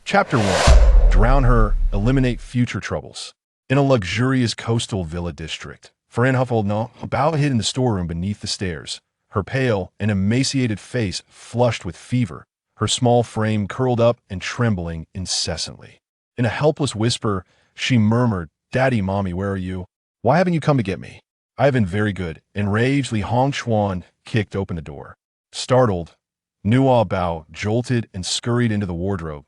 Chapter 1. Drown her, eliminate future troubles. In a luxurious coastal villa district, Nuobao hid in the storeroom beneath the stairs, her pale and emaciated face flushed with fever, her small frame curled up and trembling incessantly. In a helpless whisper, she murmured, "Daddy, Mommy, where are you? Why haven't you come to get me?" "I have been very good." Enraged, Li Hongchuan kicked open the door. Startled, Nuobao jolted and scurried into the wardrobe.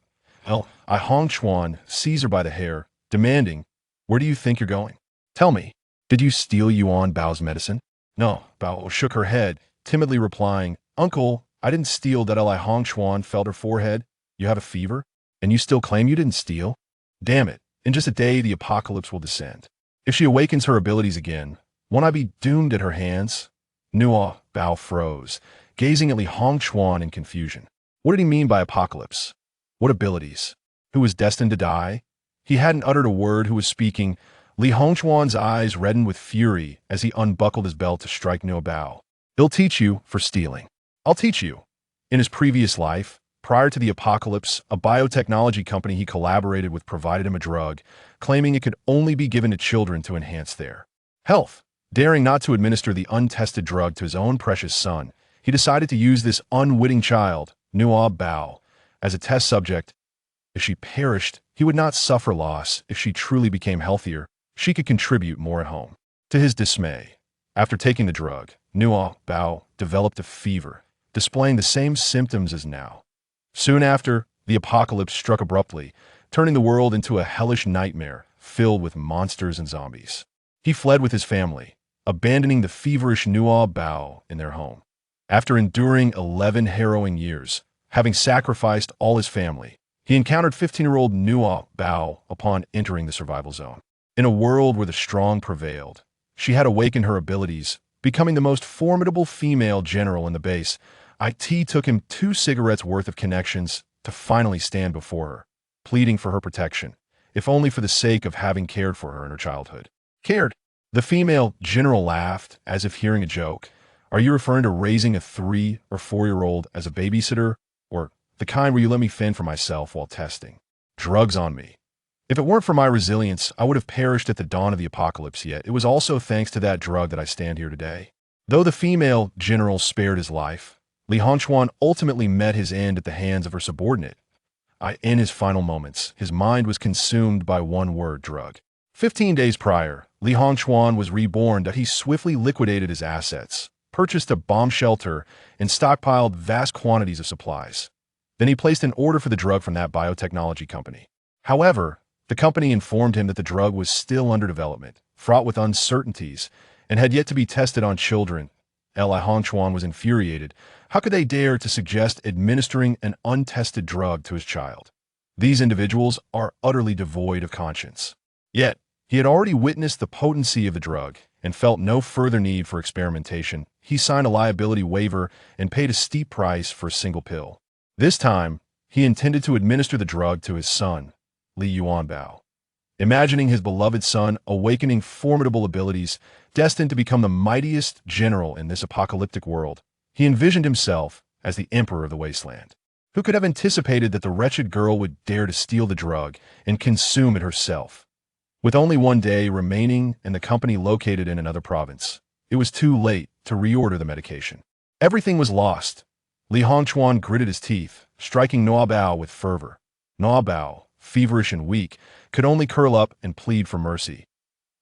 Hongchuan seized her by the hair, demanding, "Where do you think you're going? Tell me, did you steal Yuan Bao's medicine?" "No." Bao shook her head, timidly replying, "Uncle, I didn't steal that." Li Hongchuan felt her forehead. "You have a fever? And you still claim you didn't steal? Damn it, in just a day the apocalypse will descend. If she awakens her abilities again, won't I be doomed at her hands?" Nuobao froze, gazing at Li Hongchuan in confusion. What did he mean by apocalypse? What abilities? Who was destined to die? He hadn't uttered a word who was speaking. Li Hongchuan's eyes reddened with fury as he unbuckled his belt to strike Nuobao. "He'll teach you for stealing. I'll teach you." In his previous life, prior to the apocalypse, a biotechnology company he collaborated with provided him a drug, claiming it could only be given to children to enhance their health. Daring not to administer the untested drug to his own precious son, he decided to use this unwitting child, Nuobao, as a test subject. If she perished, he would not suffer loss. If she truly became healthier, she could contribute more at home. To his dismay, after taking the drug, Nuobao developed a fever, displaying the same symptoms as now. Soon after, the apocalypse struck abruptly, turning the world into a hellish nightmare filled with monsters and zombies. He fled with his family, abandoning the feverish Nuobao in their home. After enduring 11 harrowing years, having sacrificed all his family, he encountered 15-year-old Nuobao upon entering the survival zone. In a world where the strong prevailed, she had awakened her abilities, becoming the most formidable female general in the base. It took him 2 cigarettes worth of connections to finally stand before her, pleading for her protection, if only for the sake of having cared for her in her childhood. Cared? The female general laughed, as if hearing a joke. "Are you referring to raising a 3- or 4-year-old as a babysitter? Or the kind where you let me fend for myself while testing drugs on me? If it weren't for my resilience, I would have perished at the dawn of the apocalypse, yet it was also thanks to that drug that I stand here today." Though the female general spared his life, Li Hongchuan ultimately met his end at the hands of her subordinate. In his final moments, his mind was consumed by one word: drug. 15 days prior, Li Hongchuan was reborn. He swiftly liquidated his assets, purchased a bomb shelter, and stockpiled vast quantities of supplies. Then he placed an order for the drug from that biotechnology company. However, the company informed him that the drug was still under development, fraught with uncertainties, and had yet to be tested on children. Li Hongchuan was infuriated. How could they dare to suggest administering an untested drug to his child? These individuals are utterly devoid of conscience. Yet, he had already witnessed the potency of the drug and felt no further need for experimentation. He signed a liability waiver and paid a steep price for a single pill. This time, he intended to administer the drug to his son, Li Yuanbao. Imagining his beloved son awakening formidable abilities, destined to become the mightiest general in this apocalyptic world, he envisioned himself as the emperor of the wasteland. Who could have anticipated that the wretched girl would dare to steal the drug and consume it herself? With only one day remaining and the company located in another province, it was too late to reorder the medication. Everything was lost. Li Hongchuan gritted his teeth, striking Nuobao with fervor. Nuobao, feverish and weak, could only curl up and plead for mercy.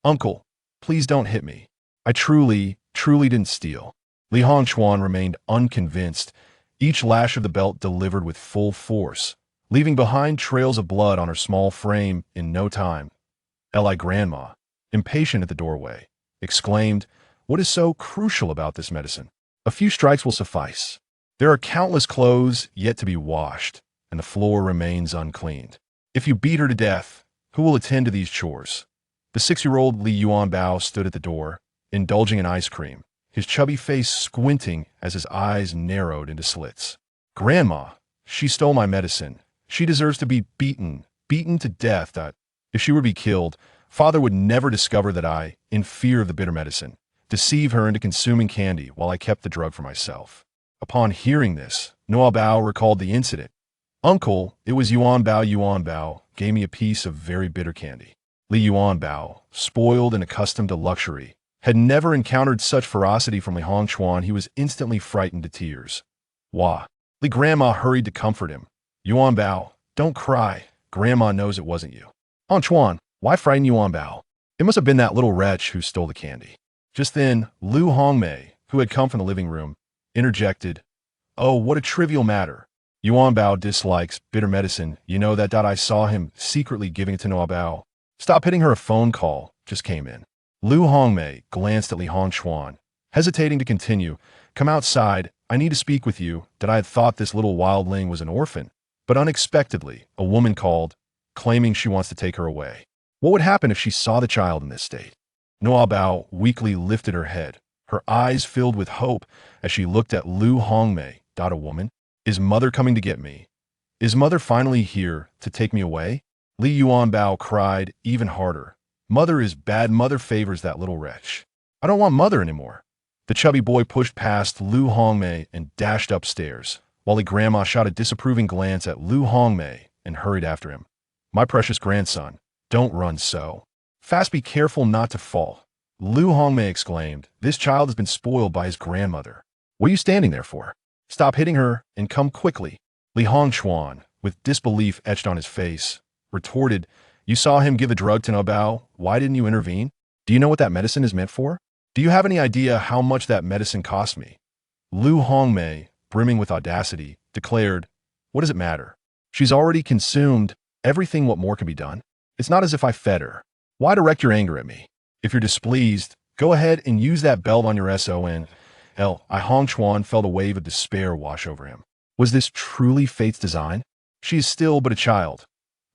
"Uncle, please don't hit me. I truly didn't steal." Li Hongchuan remained unconvinced, each lash of the belt delivered with full force, leaving behind trails of blood on her small frame in no time. Li Grandma, impatient at the doorway, exclaimed, "What is so crucial about this medicine? A few strikes will suffice. There are countless clothes yet to be washed, and the floor remains uncleaned. If you beat her to death, who will attend to these chores?" The 6-year-old Li Yuanbao stood at the door, indulging in ice cream, his chubby face squinting as his eyes narrowed into slits. "Grandma, she stole my medicine. She deserves to be beaten to death. If she were to be killed, Father would never discover that I, in fear of the bitter medicine, deceive her into consuming candy while I kept the drug for myself." Upon hearing this, Nuobao recalled the incident. Uncle, it was Yuanbao. Yuanbao gave me a piece of very bitter candy. Li Yuanbao, spoiled and accustomed to luxury, had never encountered such ferocity from Li Hongchuan. He was instantly frightened to tears. Wah. Li Grandma hurried to comfort him. Yuanbao, don't cry. Grandma knows it wasn't you. Hongchuan, why frighten Yuanbao? It must have been that little wretch who stole the candy. Just then, Lu Hongmei, who had come from the living room, interjected, "Oh, what a trivial matter. Yuanbao dislikes bitter medicine. You know that. I saw him secretly giving it to Nuobao." "Stop hitting her." A phone call just came in. Lu Hongmei glanced at Li Hongchuan, hesitating to continue. "Come outside. I need to speak with you." That I had thought this little wildling was an orphan, but unexpectedly, a woman called, claiming she wants to take her away. What would happen if she saw the child in this state? Nuobao weakly lifted her head, her eyes filled with hope as she looked at Lu Hongmei. "A woman? Is mother coming to get me? Is mother finally here to take me away?" Li Yuanbao cried even harder. "Mother is bad. Mother favors that little wretch. I don't want mother anymore." The chubby boy pushed past Lu Hongmei and dashed upstairs, while Li Grandma shot a disapproving glance at Lu Hongmei and hurried after him. "My precious grandson, don't run so fast. Be careful not to fall." Lu Hongmei exclaimed, "This child has been spoiled by his grandmother. What are you standing there for? Stop hitting her and come quickly." Li Hongchuan, with disbelief etched on his face, retorted, "You saw him give a drug to Nuobao. Why didn't you intervene? Do you know what that medicine is meant for? Do you have any idea how much that medicine cost me?" Lu Hongmei, brimming with audacity, declared, "What does it matter? She's already consumed everything. What more can be done? It's not as if I fed her. Why direct your anger at me? If you're displeased, go ahead and use that belt on your son." I Hongchuan felt a wave of despair wash over him. Was this truly fate's design? She is still but a child.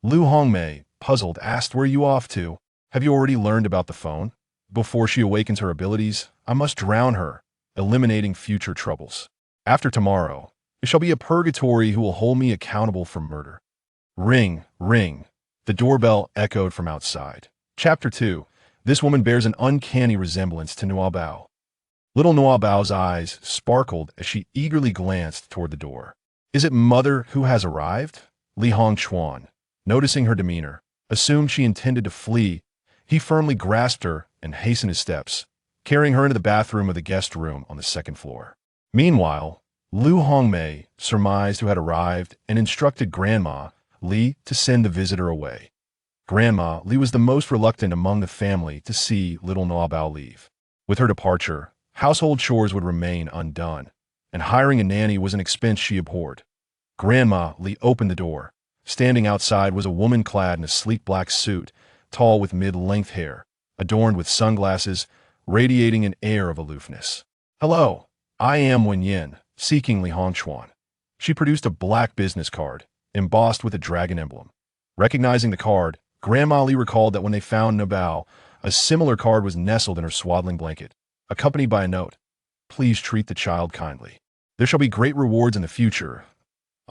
Lu Hongmei, puzzled, asked, "Where are you off to? Have you already learned about the phone? Before she awakens her abilities, I must drown her, eliminating future troubles. After tomorrow, it shall be a purgatory who will hold me accountable for murder." Ring, ring. The doorbell echoed from outside. Chapter 2. This woman bears an uncanny resemblance to Nuobao. Little Nuobao's eyes sparkled as she eagerly glanced toward the door. "Is it mother who has arrived?" Li Hongchuan, noticing her demeanor, assumed she intended to flee. He firmly grasped her and hastened his steps, carrying her into the bathroom of the guest room on the second floor. Meanwhile, Lu Hongmei surmised who had arrived and instructed Grandma Li to send the visitor away. Grandma Li was the most reluctant among the family to see little Nuobao leave. With her departure, household chores would remain undone, and hiring a nanny was an expense she abhorred. Grandma Li opened the door. Standing outside was a woman clad in a sleek black suit, tall with mid-length hair, adorned with sunglasses, radiating an air of aloofness. "Hello, I am Wen Yin, seeking Li Hongchuan." She produced a black business card, embossed with a dragon emblem. Recognizing the card, Grandma Li recalled that when they found Nuobao, a similar card was nestled in her swaddling blanket, accompanied by a note. "Please treat the child kindly. There shall be great rewards in the future."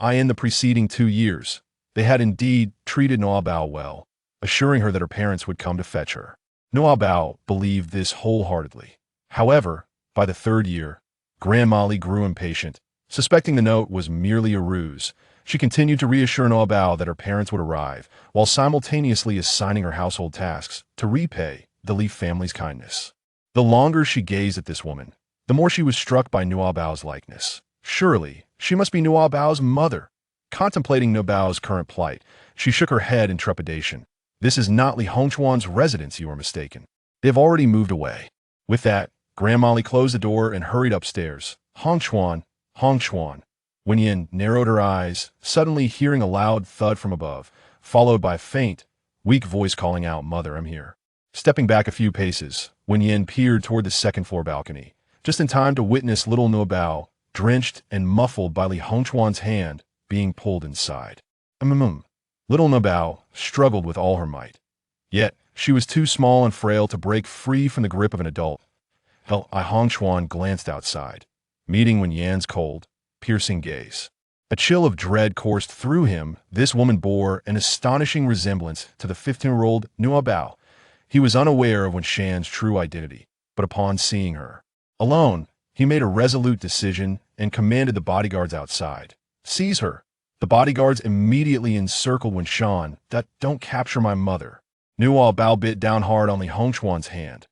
In the preceding 2 years, they had indeed treated Nuobao well, assuring her that her parents would come to fetch her. Nuobao believed this wholeheartedly. However, by the 3rd year, Grandma Li grew impatient. Suspecting the note was merely a ruse, she continued to reassure Nuobao that her parents would arrive, while simultaneously assigning her household tasks to repay the Li family's kindness. The longer she gazed at this woman, the more she was struck by Nuobao's likeness. Surely, she must be Nuobao's mother. Contemplating Nuobao's current plight, she shook her head in trepidation. "This is not Li Hongchuan's residence. You are mistaken. They have already moved away." With that, Grandma Li closed the door and hurried upstairs. "Hongchuan, Hongchuan." Wen Yin narrowed her eyes, suddenly hearing a loud thud from above, followed by a faint, weak voice calling out, "Mother, I'm here." Stepping back a few paces, Wen Yin peered toward the second-floor balcony, just in time to witness little Nuobao, drenched and muffled by Li Hongchuan's hand, being pulled inside. Little Nuobao struggled with all her might. Yet, she was too small and frail to break free from the grip of an adult. Hongchuan glanced outside, meeting Wen Yan's cold, piercing gaze. A chill of dread coursed through him. This woman bore an astonishing resemblance to the 15-year-old Nuobao. He was unaware of Wen Shan's true identity, but upon seeing her alone, he made a resolute decision and commanded the bodyguards outside. "Seize her! The bodyguards immediately encircled Wen Shan. Don't capture my mother. Nuobao bit down hard on Li Hongchuan's hand.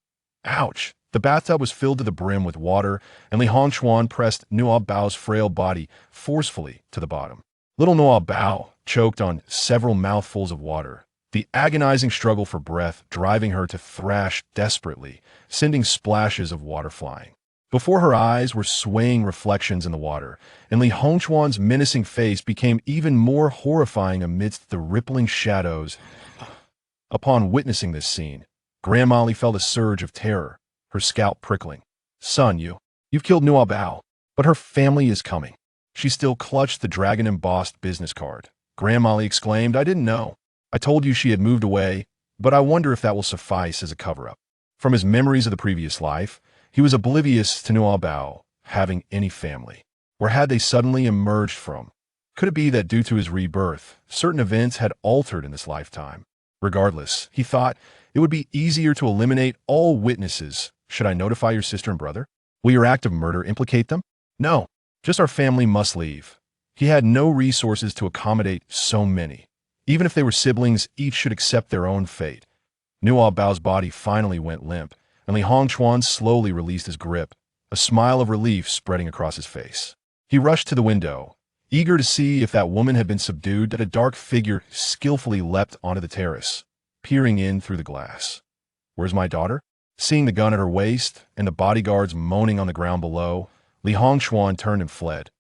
Ouch! The bathtub was filled to the brim with water, and Li Hongchuan pressed Nuobao's frail body forcefully to the bottom. Little Nuobao choked on several mouthfuls of water, the agonizing struggle for breath driving her to thrash desperately, sending splashes of water flying. Before her eyes were swaying reflections in the water, and Li Hongchuan's menacing face became even more horrifying amidst the rippling shadows. Upon witnessing this scene, Grandma Li felt a surge of terror, her scalp prickling. Son, you've killed Nuobao, but her family is coming. She still clutched the dragon-embossed business card. Grandma Li exclaimed, I didn't know. I told you she had moved away, but I wonder if that will suffice as a cover-up. From his memories of the previous life, he was oblivious to Nuobao having any family. Where had they suddenly emerged from? Could it be that due to his rebirth, certain events had altered in this lifetime? Regardless, he thought, it would be easier to eliminate all witnesses. Should I notify your sister and brother? Will your act of murder implicate them? No, just our family must leave. He had no resources to accommodate so many. Even if they were siblings, each should accept their own fate. Nuobao's body finally went limp, and Li Hongchuan slowly released his grip, a smile of relief spreading across his face. He rushed to the window, eager to see if that woman had been subdued, that a dark figure skillfully leapt onto the terrace, peering in through the glass. Where's my daughter? Seeing the gun at her waist and the bodyguards moaning on the ground below, Li Hongchuan turned and fled.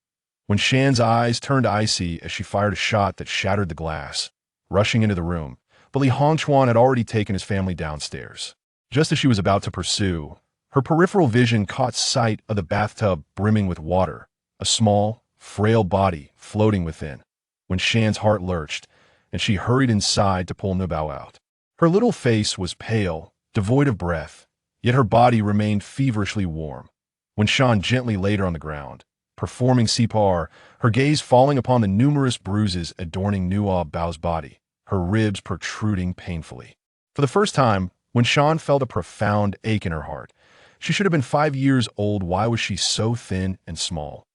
When Shan's eyes turned icy as she fired a shot that shattered the glass, rushing into the room, but Li Hongchuan had already taken his family downstairs. Just as she was about to pursue, her peripheral vision caught sight of the bathtub brimming with water, a small, frail body floating within. When Shan's heart lurched, and she hurried inside to pull Nuobao out. Her little face was pale, devoid of breath, yet her body remained feverishly warm. When Shan gently laid her on the ground, performing CPR, her gaze falling upon the numerous bruises adorning Nuobao's body, her ribs protruding painfully. For the first time, when Shan felt a profound ache in her heart, she should have been 5 years old. Why was she so thin and small?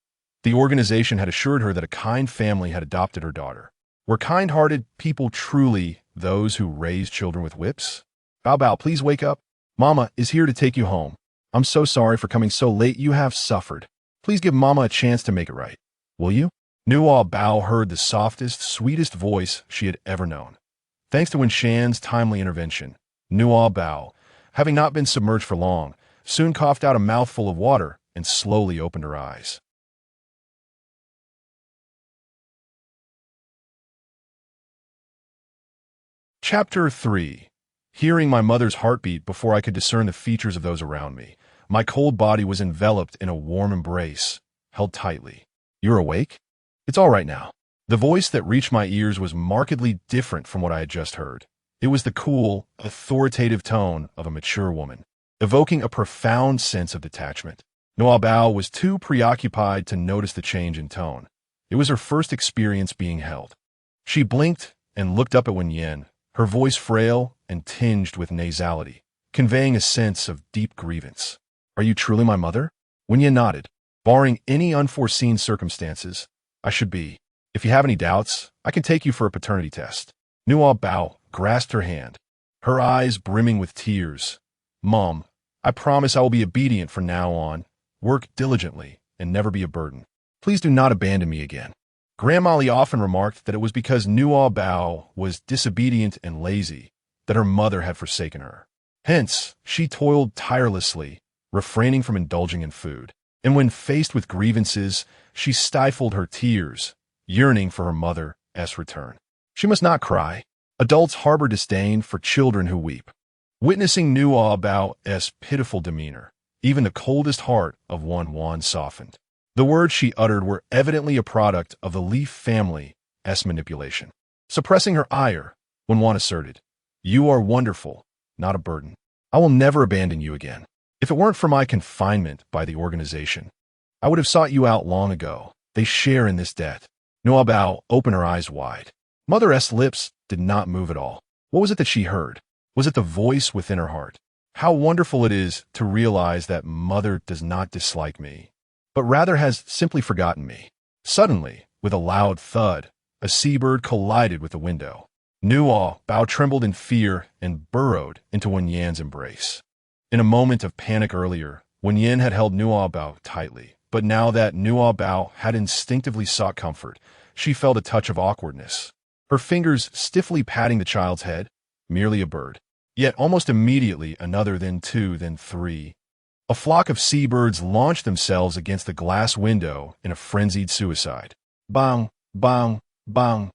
The organization had assured her that a kind family had adopted her daughter. Were kind-hearted people truly those who raise children with whips? Bao, please wake up. Mama is here to take you home. I'm so sorry for coming so late. You have suffered. Please give Mama a chance to make it right. Will you? Nuobao heard the softest, sweetest voice she had ever known. Thanks to Wen Shan's timely intervention, Nuobao, having not been submerged for long, soon coughed out a mouthful of water and slowly opened her eyes. Chapter 3. Hearing my mother's heartbeat before I could discern the features of those around me, my cold body was enveloped in a warm embrace, held tightly. You're awake? It's all right now. The voice that reached my ears was markedly different from what I had just heard. It was the cool, authoritative tone of a mature woman, evoking a profound sense of detachment. Nuobao was too preoccupied to notice the change in tone. It was her first experience being held. She blinked and looked up at Wen Yen, her voice frail and tinged with nasality, conveying a sense of deep grievance. Are you truly my mother? Wen Yen nodded. Barring any unforeseen circumstances, I should be. If you have any doubts, I can take you for a paternity test. Nuobao grasped her hand, her eyes brimming with tears. Mom, I promise I will be obedient from now on, work diligently, and never be a burden. Please do not abandon me again. Grandma Li often remarked that it was because Nuobao was disobedient and lazy that her mother had forsaken her. Hence, she toiled tirelessly, refraining from indulging in food. And when faced with grievances, she stifled her tears, yearning for her mother's return. She must not cry. Adults harbor disdain for children who weep. Witnessing Nuobao's pitiful demeanor, even the coldest heart of Wan softened. The words she uttered were evidently a product of the Li family's manipulation. Suppressing her ire, Wan asserted, You are wonderful, not a burden. I will never abandon you again. If it weren't for my confinement by the organization, I would have sought you out long ago. They share in this debt. Nuobao opened her eyes wide. Mother's lips did not move at all. What was it that she heard? Was it the voice within her heart? How wonderful it is to realize that Mother does not dislike me, but rather has simply forgotten me. Suddenly, with a loud thud, a seabird collided with the window. Nuobao trembled in fear and burrowed into Wenyan's embrace. In a moment of panic earlier, Wenyan had held Nuobao tightly, but now that Nuobao had instinctively sought comfort, she felt a touch of awkwardness. Her fingers stiffly patting the child's head, merely a bird. Yet almost immediately another, then two, then three. A flock of seabirds launched themselves against the glass window in a frenzied suicide. Bang, bang, bang.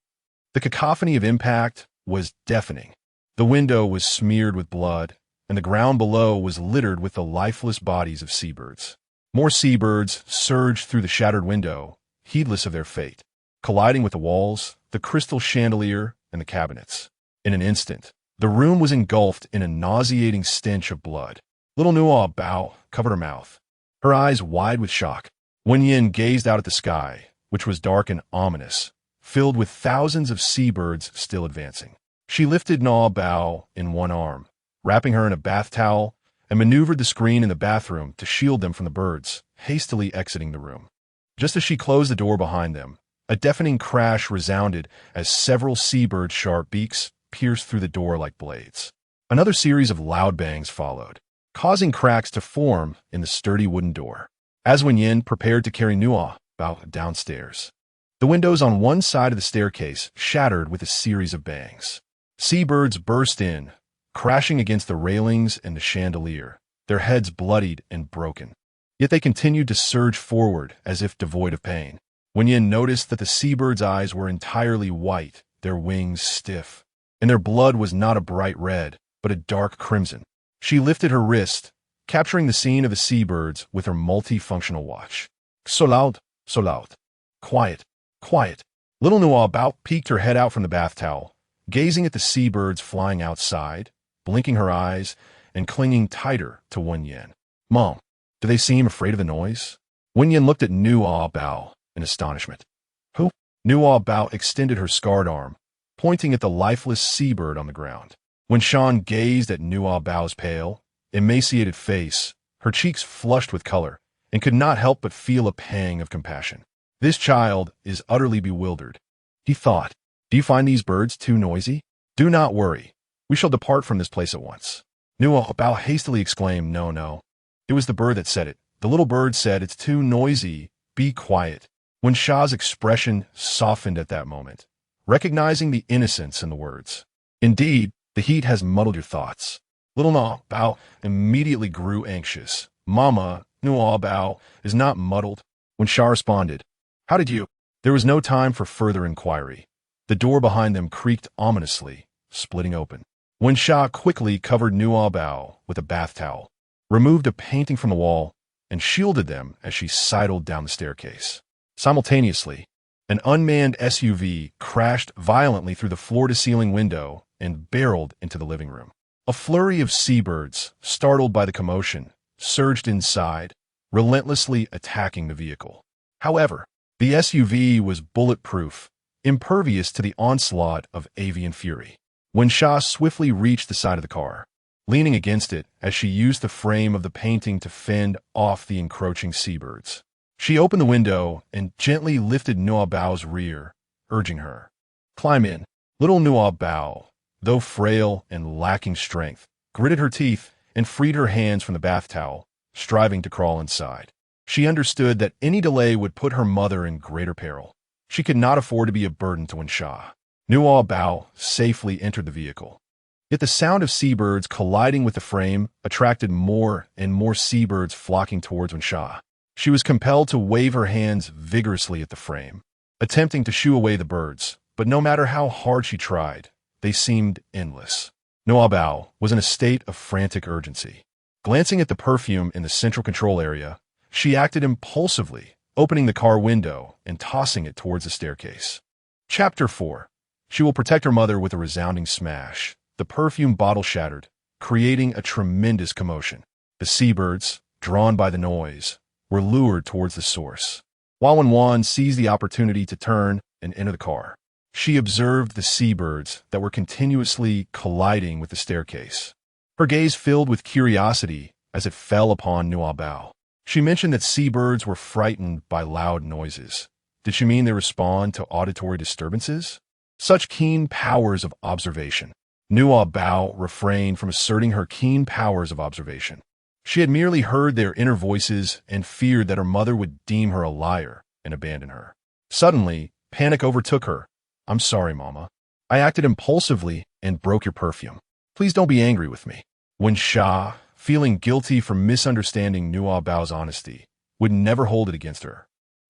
The cacophony of impact was deafening. The window was smeared with blood, and the ground below was littered with the lifeless bodies of seabirds. More seabirds surged through the shattered window, heedless of their fate, colliding with the walls, the crystal chandelier, and the cabinets. In an instant, the room was engulfed in a nauseating stench of blood. Little Nuobao covered her mouth, her eyes wide with shock. Wenyan gazed out at the sky, which was dark and ominous, filled with thousands of seabirds still advancing. She lifted Nuobao in one arm, wrapping her in a bath towel, and maneuvered the screen in the bathroom to shield them from the birds, hastily exiting the room. Just as she closed the door behind them, a deafening crash resounded as several seabirds' sharp beaks pierced through the door like blades. Another series of loud bangs followed, causing cracks to form in the sturdy wooden door. As Wenyan prepared to carry Nuobao downstairs, the windows on one side of the staircase shattered with a series of bangs. Seabirds burst in, crashing against the railings and the chandelier, their heads bloodied and broken. Yet they continued to surge forward as if devoid of pain. Wenyan noticed that the seabirds' eyes were entirely white, their wings stiff, and their blood was not a bright red, but a dark crimson. She lifted her wrist, capturing the scene of the seabirds with her multifunctional watch. So loud, so loud. Quiet, quiet. Little Nuobao peeked her head out from the bath towel, gazing at the seabirds flying outside, blinking her eyes, and clinging tighter to Wenyan. Mom, do they seem afraid of the noise? Wenyan looked at Nuobao in astonishment. Who? Nuobao extended her scarred arm, pointing at the lifeless seabird on the ground. When Sean gazed at Nuobao's pale, emaciated face, her cheeks flushed with color, and could not help but feel a pang of compassion. This child is utterly bewildered. He thought, do you find these birds too noisy? Do not worry. We shall depart from this place at once. Nuobao hastily exclaimed, no, no. It was the bird that said it. The little bird said, it's too noisy. Be quiet. When Shah's expression softened at that moment, recognizing the innocence in the words. Indeed, the heat has muddled your thoughts. Little Nuobao immediately grew anxious. Mama, Nuobao is not muddled. When Shah responded, how did you? There was no time for further inquiry. The door behind them creaked ominously, splitting open. When Shah quickly covered Nuobao with a bath towel, removed a painting from the wall, and shielded them as she sidled down the staircase. Simultaneously, an unmanned SUV crashed violently through the floor-to-ceiling window and barreled into the living room. A flurry of seabirds, startled by the commotion, surged inside, relentlessly attacking the vehicle. However, the SUV was bulletproof, impervious to the onslaught of avian fury. When Shah swiftly reached the side of the car, leaning against it as she used the frame of the painting to fend off the encroaching seabirds. She opened the window and gently lifted Nuobao's rear, urging her. Climb in. Little Nuobao, though frail and lacking strength, gritted her teeth and freed her hands from the bath towel, striving to crawl inside. She understood that any delay would put her mother in greater peril. She could not afford to be a burden to Wenxia. Nuobao safely entered the vehicle. Yet the sound of seabirds colliding with the frame attracted more and more seabirds flocking towards Wenxia. She was compelled to wave her hands vigorously at the frame, attempting to shoo away the birds, but no matter how hard she tried, they seemed endless. Nuobao was in a state of frantic urgency. Glancing at the perfume in the central control area, she acted impulsively, opening the car window and tossing it towards the staircase. Chapter 4. She will protect her mother with a resounding smash. The perfume bottle shattered, creating a tremendous commotion. The seabirds, drawn by the noise, were lured towards the source. While Wan seized the opportunity to turn and enter the car, she observed the seabirds that were continuously colliding with the staircase. Her gaze filled with curiosity as it fell upon Nuobao. She mentioned that seabirds were frightened by loud noises, Did she mean they respond to auditory disturbances? Such keen powers of observation. Nuobao refrained from asserting her keen powers of observation. She had merely heard their inner voices and feared that her mother would deem her a liar and abandon her. Suddenly, panic overtook her. I'm sorry, Mama. I acted impulsively and broke your perfume. Please don't be angry with me. When Sha, feeling guilty for misunderstanding Nuobao's honesty, would never hold it against her,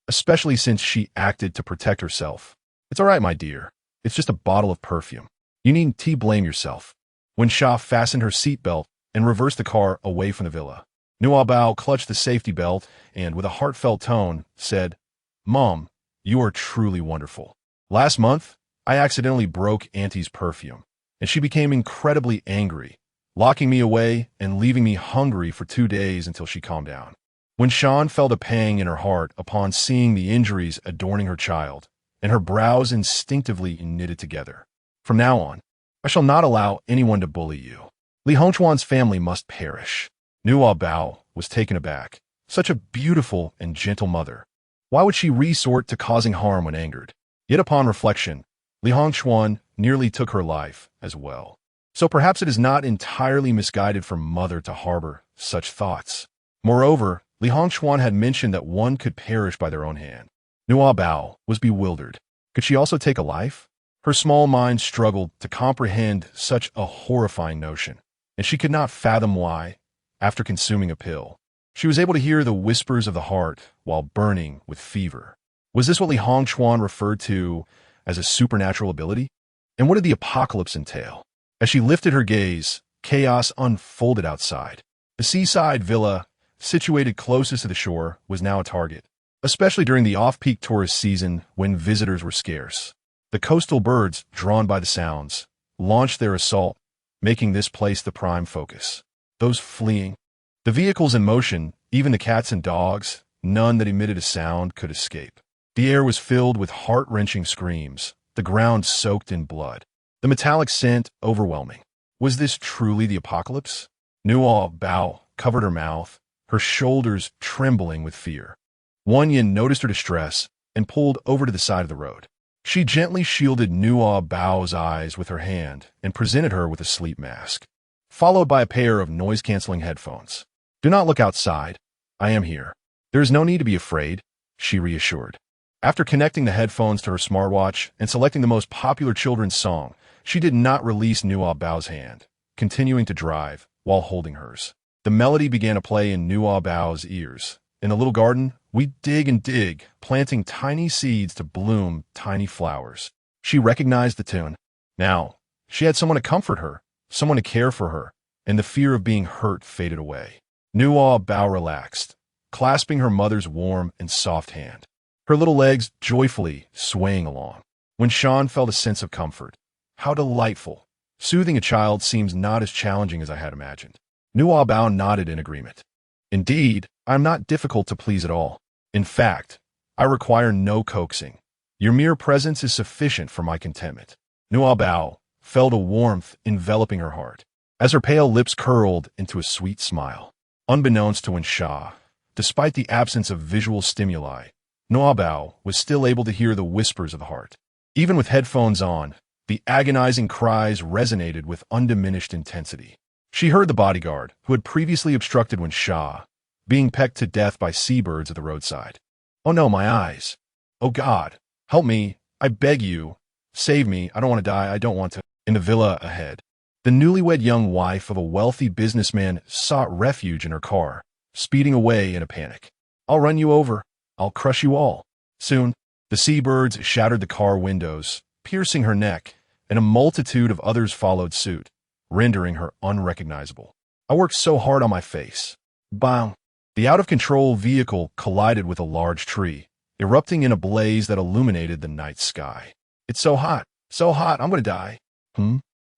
especially since she acted to protect herself. It's all right, my dear. It's just a bottle of perfume. You needn't blame yourself. When Sha fastened her seatbelt and reversed the car away from the villa, Nuobao clutched the safety belt and, with a heartfelt tone, said, Mom, you are truly wonderful. Last month, I accidentally broke Auntie's perfume, and she became incredibly angry, locking me away and leaving me hungry for 2 days until she calmed down. When Sean felt a pang in her heart upon seeing the injuries adorning her child, and her brows instinctively knitted together. From now on, I shall not allow anyone to bully you. Li Hongchuan's family must perish. Nuobao was taken aback. Such a beautiful and gentle mother. Why would she resort to causing harm when angered? Yet upon reflection, Li Hongchuan nearly took her life as well. So perhaps it is not entirely misguided for mother to harbor such thoughts. Moreover, Li Hongchuan had mentioned that one could perish by their own hand. Nuobao was bewildered. Could she also take a life? Her small mind struggled to comprehend such a horrifying notion, and she could not fathom why, after consuming a pill, she was able to hear the whispers of the heart while burning with fever. Was this what Li Hongchuan referred to as a supernatural ability? And what did the apocalypse entail? As she lifted her gaze, chaos unfolded outside. The seaside villa, situated closest to the shore, was now a target, especially during the off-peak tourist season when visitors were scarce. The coastal birds, drawn by the sounds, launched their assault, making this place the prime focus. Those fleeing, the vehicles in motion, even the cats and dogs, none that emitted a sound could escape. The air was filled with heart-wrenching screams, the ground soaked in blood, the metallic scent overwhelming. Was this truly the apocalypse? Nuobao covered her mouth, her shoulders trembling with fear. Wanyan noticed her distress and pulled over to the side of the road. She gently shielded Nuobao's eyes with her hand and presented her with a sleep mask, followed by a pair of noise-canceling headphones. Do not look outside. I am here. There is no need to be afraid, she reassured. After connecting the headphones to her smartwatch and selecting the most popular children's song, she did not release Nuobao's hand, continuing to drive while holding hers. The melody began to play in Nuobao's ears. In the little garden, we dig and dig, planting tiny seeds to bloom tiny flowers. She recognized the tune. Now, she had someone to comfort her, someone to care for her, and the fear of being hurt faded away. Nuobao relaxed, clasping her mother's warm and soft hand, her little legs joyfully swaying along. When Sean felt a sense of comfort, how delightful. Soothing a child seems not as challenging as I had imagined. Nuobao nodded in agreement. Indeed, I am not difficult to please at all. In fact, I require no coaxing. Your mere presence is sufficient for my contentment. Nuobao felt a warmth enveloping her heart, as her pale lips curled into a sweet smile. Unbeknownst to Wen-Sha, despite the absence of visual stimuli, Nuobao was still able to hear the whispers of the heart. Even with headphones on, the agonizing cries resonated with undiminished intensity. She heard the bodyguard, who had previously obstructed Wen-Sha, being pecked to death by seabirds at the roadside. Oh no, my eyes. Oh God, help me, I beg you. Save me, I don't want to die, I don't want to. In the villa ahead, the newlywed young wife of a wealthy businessman sought refuge in her car, speeding away in a panic. I'll run you over. I'll crush you all. Soon, the seabirds shattered the car windows, piercing her neck, and a multitude of others followed suit, rendering her unrecognizable. I worked so hard on my face. Bang! The out-of-control vehicle collided with a large tree, erupting in a blaze that illuminated the night sky. It's so hot, I'm gonna die.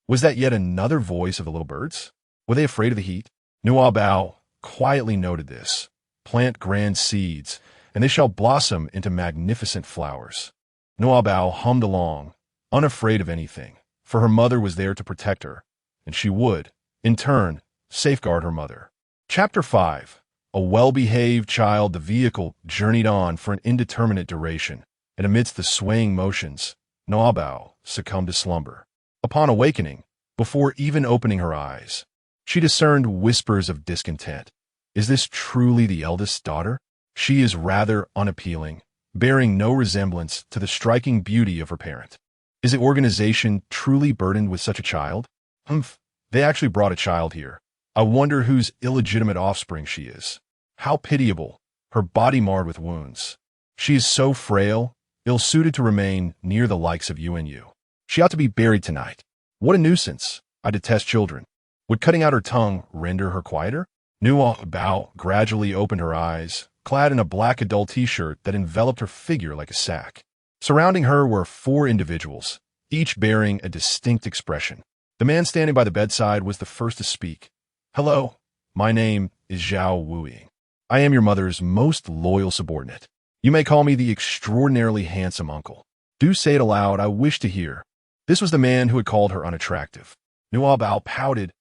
Was that yet another voice of the little birds? Were they afraid of the heat? Nuobao quietly noted this. Plant grand seeds, and they shall blossom into magnificent flowers. Nuobao hummed along, unafraid of anything, for her mother was there to protect her, and she would, in turn, safeguard her mother. Chapter 5. A well-behaved child. The vehicle journeyed on for an indeterminate duration, and amidst the swaying motions, Nuobao succumbed to slumber. Upon awakening, before even opening her eyes, she discerned whispers of discontent. Is this truly the eldest daughter? She is rather unappealing, bearing no resemblance to the striking beauty of her parent. Is the organization truly burdened with such a child? They actually brought a child here. I wonder whose illegitimate offspring she is. How pitiable, her body marred with wounds. She is so frail, ill-suited to remain near the likes of you and you. She ought to be buried tonight. What a nuisance. I detest children. Would cutting out her tongue render her quieter? Nuobao gradually opened her eyes, clad in a black adult t-shirt that enveloped her figure like a sack. Surrounding her were 4 individuals, each bearing a distinct expression. The man standing by the bedside was the first to speak. Hello, my name is Zhao Wuying. I am your mother's most loyal subordinate. You may call me the extraordinarily handsome uncle. Do say it aloud, I wish to hear. This was the man who had called her unattractive. Nuobao pouted.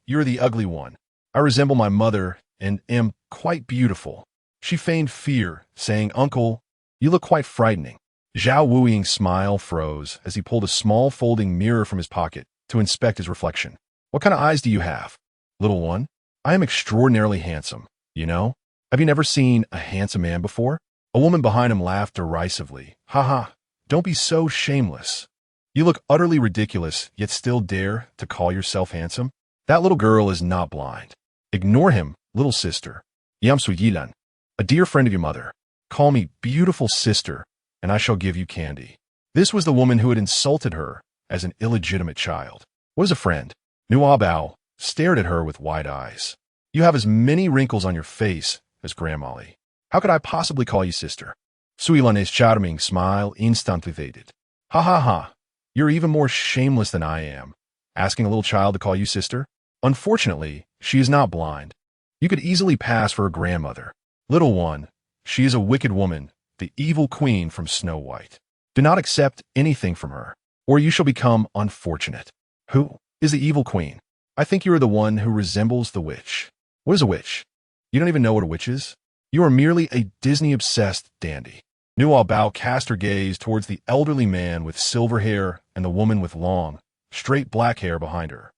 You're the ugly one. I resemble my mother and am quite beautiful. She feigned fear, saying, Uncle, you look quite frightening. Zhao Wuying's smile froze as he pulled a small folding mirror from his pocket to inspect his reflection. What kind of eyes do you have? Little one, I am extraordinarily handsome, you know? Have you never seen a handsome man before? A woman behind him laughed derisively. Ha, don't be so shameless. You look utterly ridiculous, yet still dare to call yourself handsome? That little girl is not blind. Ignore him, little sister. Yamsuyilan, a dear friend of your mother. Call me beautiful sister, and I shall give you candy. This was the woman who had insulted her as an illegitimate child. What is a friend? Nuobao stared at her with wide eyes. You have as many wrinkles on your face as Grandmolly. How could I possibly call you sister? Suilan's charming smile instantly faded. Ha. You're even more shameless than I am, asking a little child to call you sister. Unfortunately, she is not blind. You could easily pass for a grandmother. Little one, she is a wicked woman, the evil queen from Snow White. Do not accept anything from her, or you shall become unfortunate. Who is the evil queen? I think you are the one who resembles the witch. What is a witch? You don't even know what a witch is? You are merely a Disney-obsessed dandy. Nuobao cast her gaze towards the elderly man with silver hair and the woman with long, straight black hair behind her.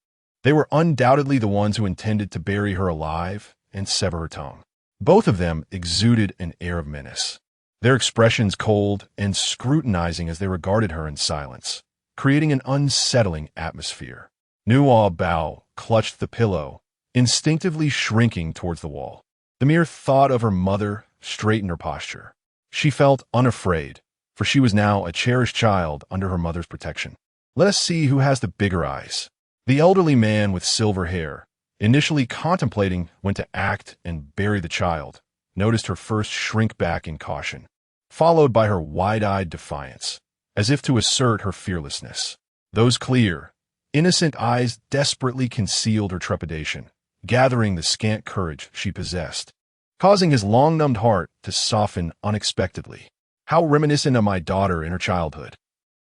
They were undoubtedly the ones who intended to bury her alive and sever her tongue. Both of them exuded an air of menace, their expressions cold and scrutinizing as they regarded her in silence, creating an unsettling atmosphere. Nuobao clutched the pillow, instinctively shrinking towards the wall. The mere thought of her mother straightened her posture. She felt unafraid, for she was now a cherished child under her mother's protection. Let us see who has the bigger eyes. The elderly man with silver hair, initially contemplating when to act and bury the child, noticed her first shrink back in caution, followed by her wide-eyed defiance, as if to assert her fearlessness. Those clear, innocent eyes desperately concealed her trepidation, gathering the scant courage she possessed, causing his long-numbed heart to soften unexpectedly. How reminiscent of my daughter in her childhood.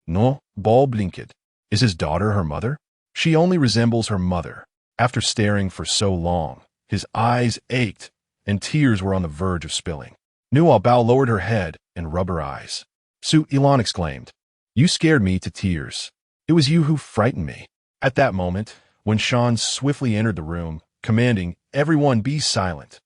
Nuobao blinked. Is his daughter her mother? She only resembles her mother. After staring for so long, his eyes ached, and tears were on the verge of spilling. Nuobao lowered her head and rubbed her eyes. Su Ilan exclaimed, You scared me to tears. It was you who frightened me. At that moment, when Shan swiftly entered the room, commanding, Everyone be silent.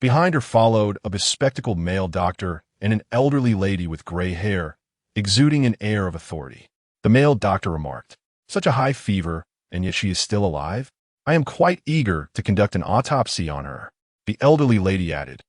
Behind her followed a bespectacled male doctor and an elderly lady with gray hair, exuding an air of authority. The male doctor remarked, Such a high fever, and yet she is still alive? I am quite eager to conduct an autopsy on her. The elderly lady added,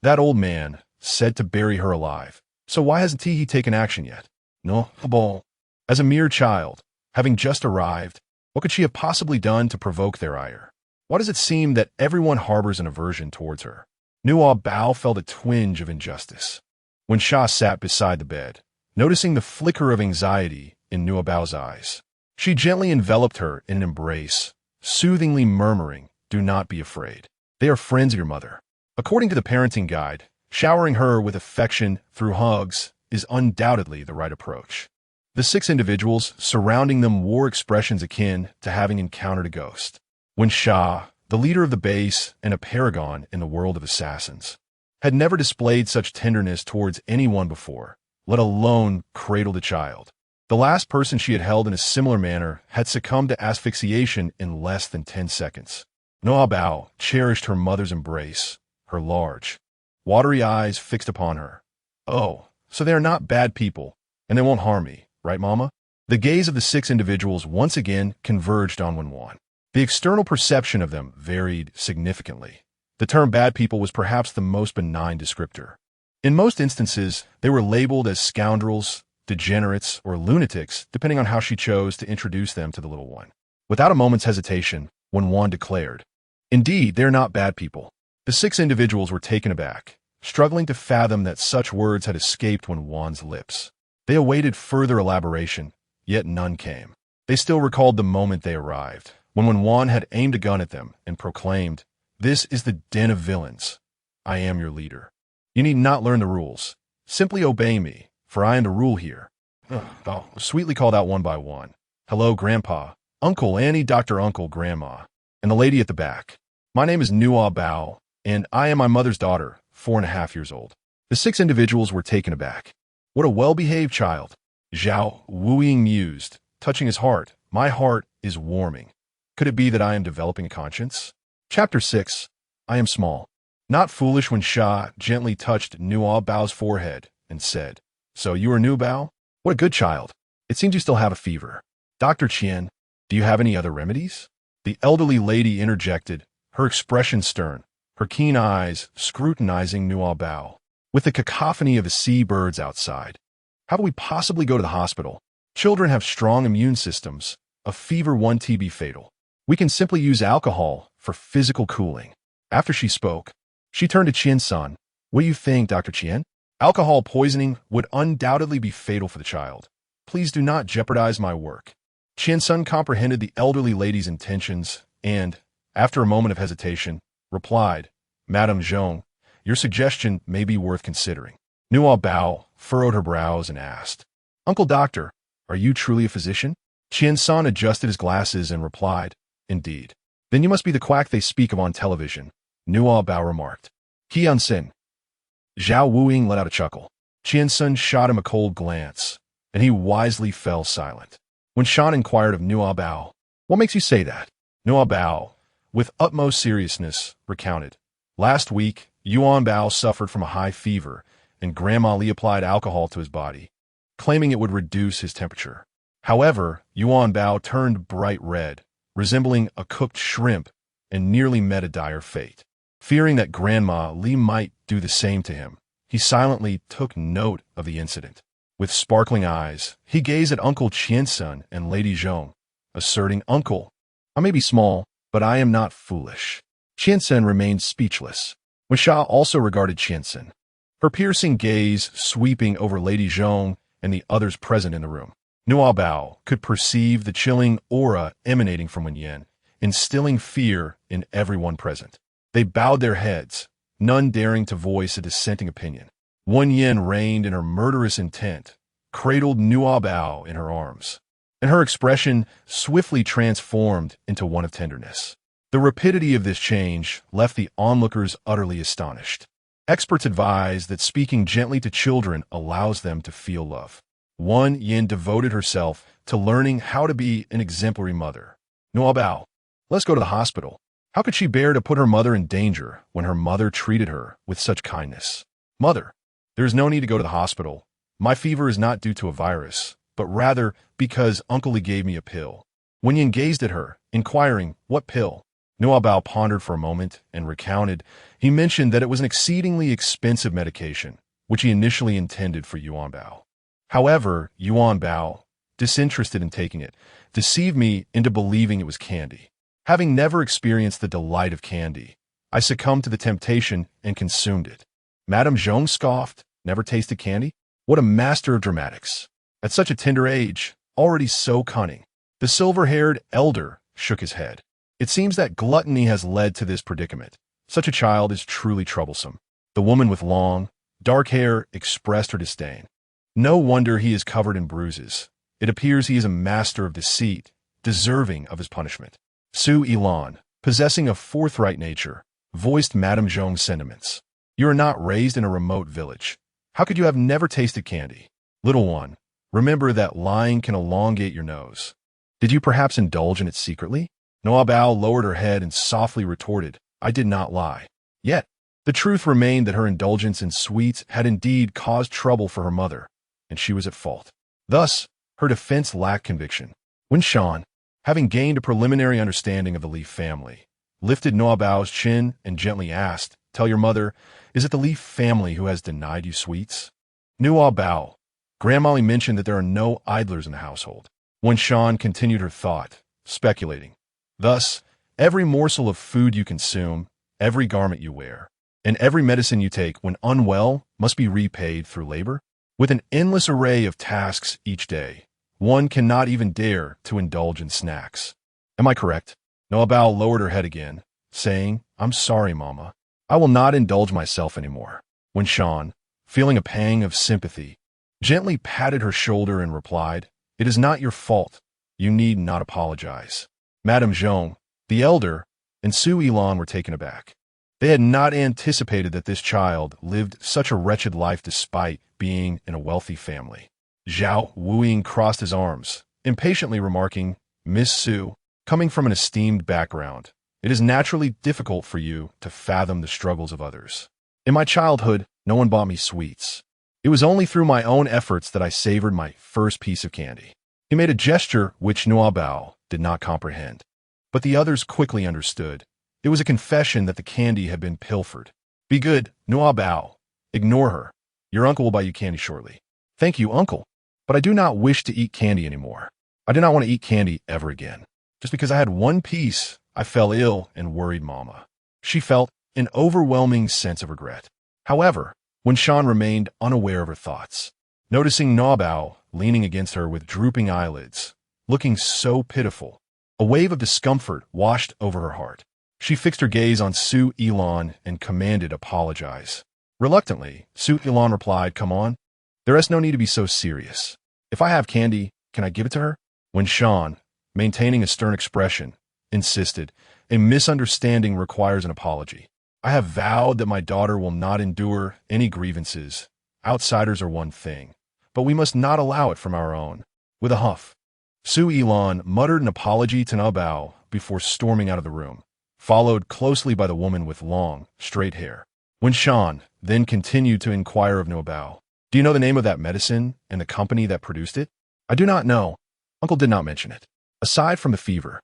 That old man said to bury her alive. So why hasn't he taken action yet? Nuobao. As a mere child, having just arrived, what could she have possibly done to provoke their ire? Why does it seem that everyone harbors an aversion towards her? Nuobao felt a twinge of injustice. When Sha sat beside the bed, noticing the flicker of anxiety in Nuobao's eyes, she gently enveloped her in an embrace, soothingly murmuring, Do not be afraid. They are friends of your mother. According to the parenting guide, showering her with affection through hugs is undoubtedly the right approach. The 6 individuals surrounding them wore expressions akin to having encountered a ghost. When Sha, the leader of the base and a paragon in the world of assassins, had never displayed such tenderness towards anyone before, let alone cradle the child. The last person she had held in a similar manner had succumbed to asphyxiation in less than 10 seconds. Nuobao cherished her mother's embrace, her large, watery eyes fixed upon her. Oh, so they are not bad people, and they won't harm me, right, Mama? The gaze of the 6 individuals once again converged on Wen. The external perception of them varied significantly. The term bad people was perhaps the most benign descriptor. In most instances, they were labeled as scoundrels, degenerates, or lunatics, depending on how she chose to introduce them to the little one. Without a moment's hesitation, Wen declared, "Indeed, they're not bad people." The 6 individuals were taken aback, struggling to fathom that such words had escaped Wen's lips. They awaited further elaboration, yet none came. They still recalled the moment they arrived, when Wen had aimed a gun at them and proclaimed, "This is the den of villains. I am your leader. You need not learn the rules. Simply obey me, for I am to rule here." Oh, sweetly called out one by one. "Hello, Grandpa, Uncle Annie, Dr. Uncle, Grandma, and the lady at the back. My name is Nuobao, and I am my mother's daughter, 4.5 years old." The 6 individuals were taken aback. "What a well-behaved child," Zhao Wuying mused, touching his heart. "My heart is warming. Could it be that I am developing a conscience?" Chapter 6. I am small. Not foolish when Sha gently touched Nuobao's forehead and said, "So you are Nuobao? What a good child. It seems you still have a fever. Dr. Qian, do you have any other remedies?" The elderly lady interjected, her expression stern, her keen eyes scrutinizing Nuobao. With the cacophony of the seabirds outside, how do we possibly go to the hospital? Children have strong immune systems. A fever won't be fatal. We can simply use alcohol for physical cooling. After she spoke, she turned to Qian-san. "What do you think, Dr. Qian? Alcohol poisoning would undoubtedly be fatal for the child. Please do not jeopardize my work." Qian-san comprehended the elderly lady's intentions and, after a moment of hesitation, replied, "Madame Zhong, your suggestion may be worth considering." Nuobao furrowed her brows and asked, "Uncle Doctor, are you truly a physician?" Qian-san adjusted his glasses and replied, "Indeed." "Then you must be the quack they speak of on television," Nuobao remarked. "Qian-sen." Zhao Wuying let out a chuckle. Qian-san shot him a cold glance, and he wisely fell silent. When Shan inquired of Nuobao, "What makes you say that?" Nuobao, with utmost seriousness, recounted, "Last week, Yuanbao suffered from a high fever, and Grandma Li applied alcohol to his body, claiming it would reduce his temperature. However, Yuanbao turned bright red, resembling a cooked shrimp, and nearly met a dire fate. Fearing that Grandma Li might do the same to him, he silently took note of the incident. With sparkling eyes, he gazed at Uncle Qian-san and Lady Zhong, asserting, "Uncle, I may be small, but I am not foolish." Qian-san remained speechless. When Sha also regarded Qian-san, her piercing gaze sweeping over Lady Zhong and the others present in the room. Nuobao could perceive the chilling aura emanating from Wen, instilling fear in everyone present. They bowed their heads, none daring to voice a dissenting opinion. Wen reigned in her murderous intent, cradled Nuobao in her arms, and her expression swiftly transformed into one of tenderness. The rapidity of this change left the onlookers utterly astonished. Experts advise that speaking gently to children allows them to feel love. Wen devoted herself to learning how to be an exemplary mother. "Nuobao, let's go to the hospital." How could she bear to put her mother in danger when her mother treated her with such kindness? "Mother, there is no need to go to the hospital. My fever is not due to a virus, but rather because Uncle Li gave me a pill." Wen gazed at her, inquiring, "What pill?" Nuobao pondered for a moment and recounted. He mentioned that it was an exceedingly expensive medication, which he initially intended for Yuanbao. However, Yuanbao, disinterested in taking it, deceived me into believing it was candy. Having never experienced the delight of candy, I succumbed to the temptation and consumed it. Madame Zhong scoffed, "Never tasted candy? What a master of dramatics. At such a tender age, already so cunning." The silver-haired elder shook his head. "It seems that gluttony has led to this predicament. Such a child is truly troublesome." The woman with long, dark hair expressed her disdain. "No wonder he is covered in bruises. It appears he is a master of deceit, deserving of his punishment." Su Ilan, possessing a forthright nature, voiced Madame Zhong's sentiments. "You are not raised in a remote village. How could you have never tasted candy?" Little one, remember that lying can elongate your nose. Did you perhaps indulge in it secretly? Nuobao lowered her head and softly retorted, I did not lie. Yet, the truth remained that her indulgence in sweets had indeed caused trouble for her mother, and she was at fault. Thus, her defense lacked conviction. When Sean, having gained a preliminary understanding of the Leaf family, lifted Nuobao's chin and gently asked, Tell your mother, is it the Leaf family who has denied you sweets? Nuobao, Grandmolly mentioned that there are no idlers in the household. When Sean continued her thought, speculating, Thus, every morsel of food you consume, every garment you wear, and every medicine you take when unwell must be repaid through labor? With an endless array of tasks each day, one cannot even dare to indulge in snacks. Am I correct? Nuobao lowered her head again, saying, I'm sorry, Mama. I will not indulge myself anymore. When Sean, feeling a pang of sympathy, gently patted her shoulder and replied, It is not your fault. You need not apologize. Madame Zhong, the elder, and Su Yilan were taken aback. They had not anticipated that this child lived such a wretched life despite being in a wealthy family. Zhao Wuying crossed his arms, impatiently remarking, Miss Su, coming from an esteemed background, it is naturally difficult for you to fathom the struggles of others. In my childhood, no one bought me sweets. It was only through my own efforts that I savored my first piece of candy. He made a gesture which Nuobao did not comprehend, but the others quickly understood. It was a confession that the candy had been pilfered. Be good, Nuobao. Ignore her. Your uncle will buy you candy shortly. Thank you, uncle. But I do not wish to eat candy anymore. I do not want to eat candy ever again. Just because I had one piece, I fell ill and worried Mama. She felt an overwhelming sense of regret. However, when Sean remained unaware of her thoughts, noticing Nuobao leaning against her with drooping eyelids, looking so pitiful, a wave of discomfort washed over her heart. She fixed her gaze on Su Yilan and commanded apologize. Reluctantly, Su Yilan replied, Come on. There is no need to be so serious. If I have candy, can I give it to her? When Sean, maintaining a stern expression, insisted, A misunderstanding requires an apology. I have vowed that my daughter will not endure any grievances. Outsiders are one thing, but we must not allow it from our own. With a huff, Su Yilan muttered an apology to Nuobao before storming out of the room, followed closely by the woman with long, straight hair. When Sean then continued to inquire of Nuobao, Do you know the name of that medicine and the company that produced it? I do not know. Uncle did not mention it. Aside from the fever,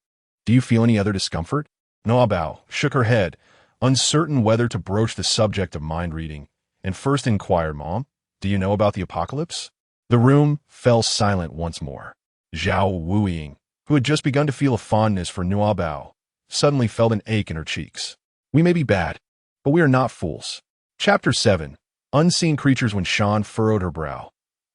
do you feel any other discomfort? Nuobao shook her head, uncertain whether to broach the subject of mind reading, and first inquired, Mom, do you know about the apocalypse? The room fell silent once more. Zhao Wuiying, who had just begun to feel a fondness for Nuobao, suddenly felt an ache in her cheeks. We may be bad, but we are not fools. Chapter 7. Unseen Creatures. When Sean furrowed her brow.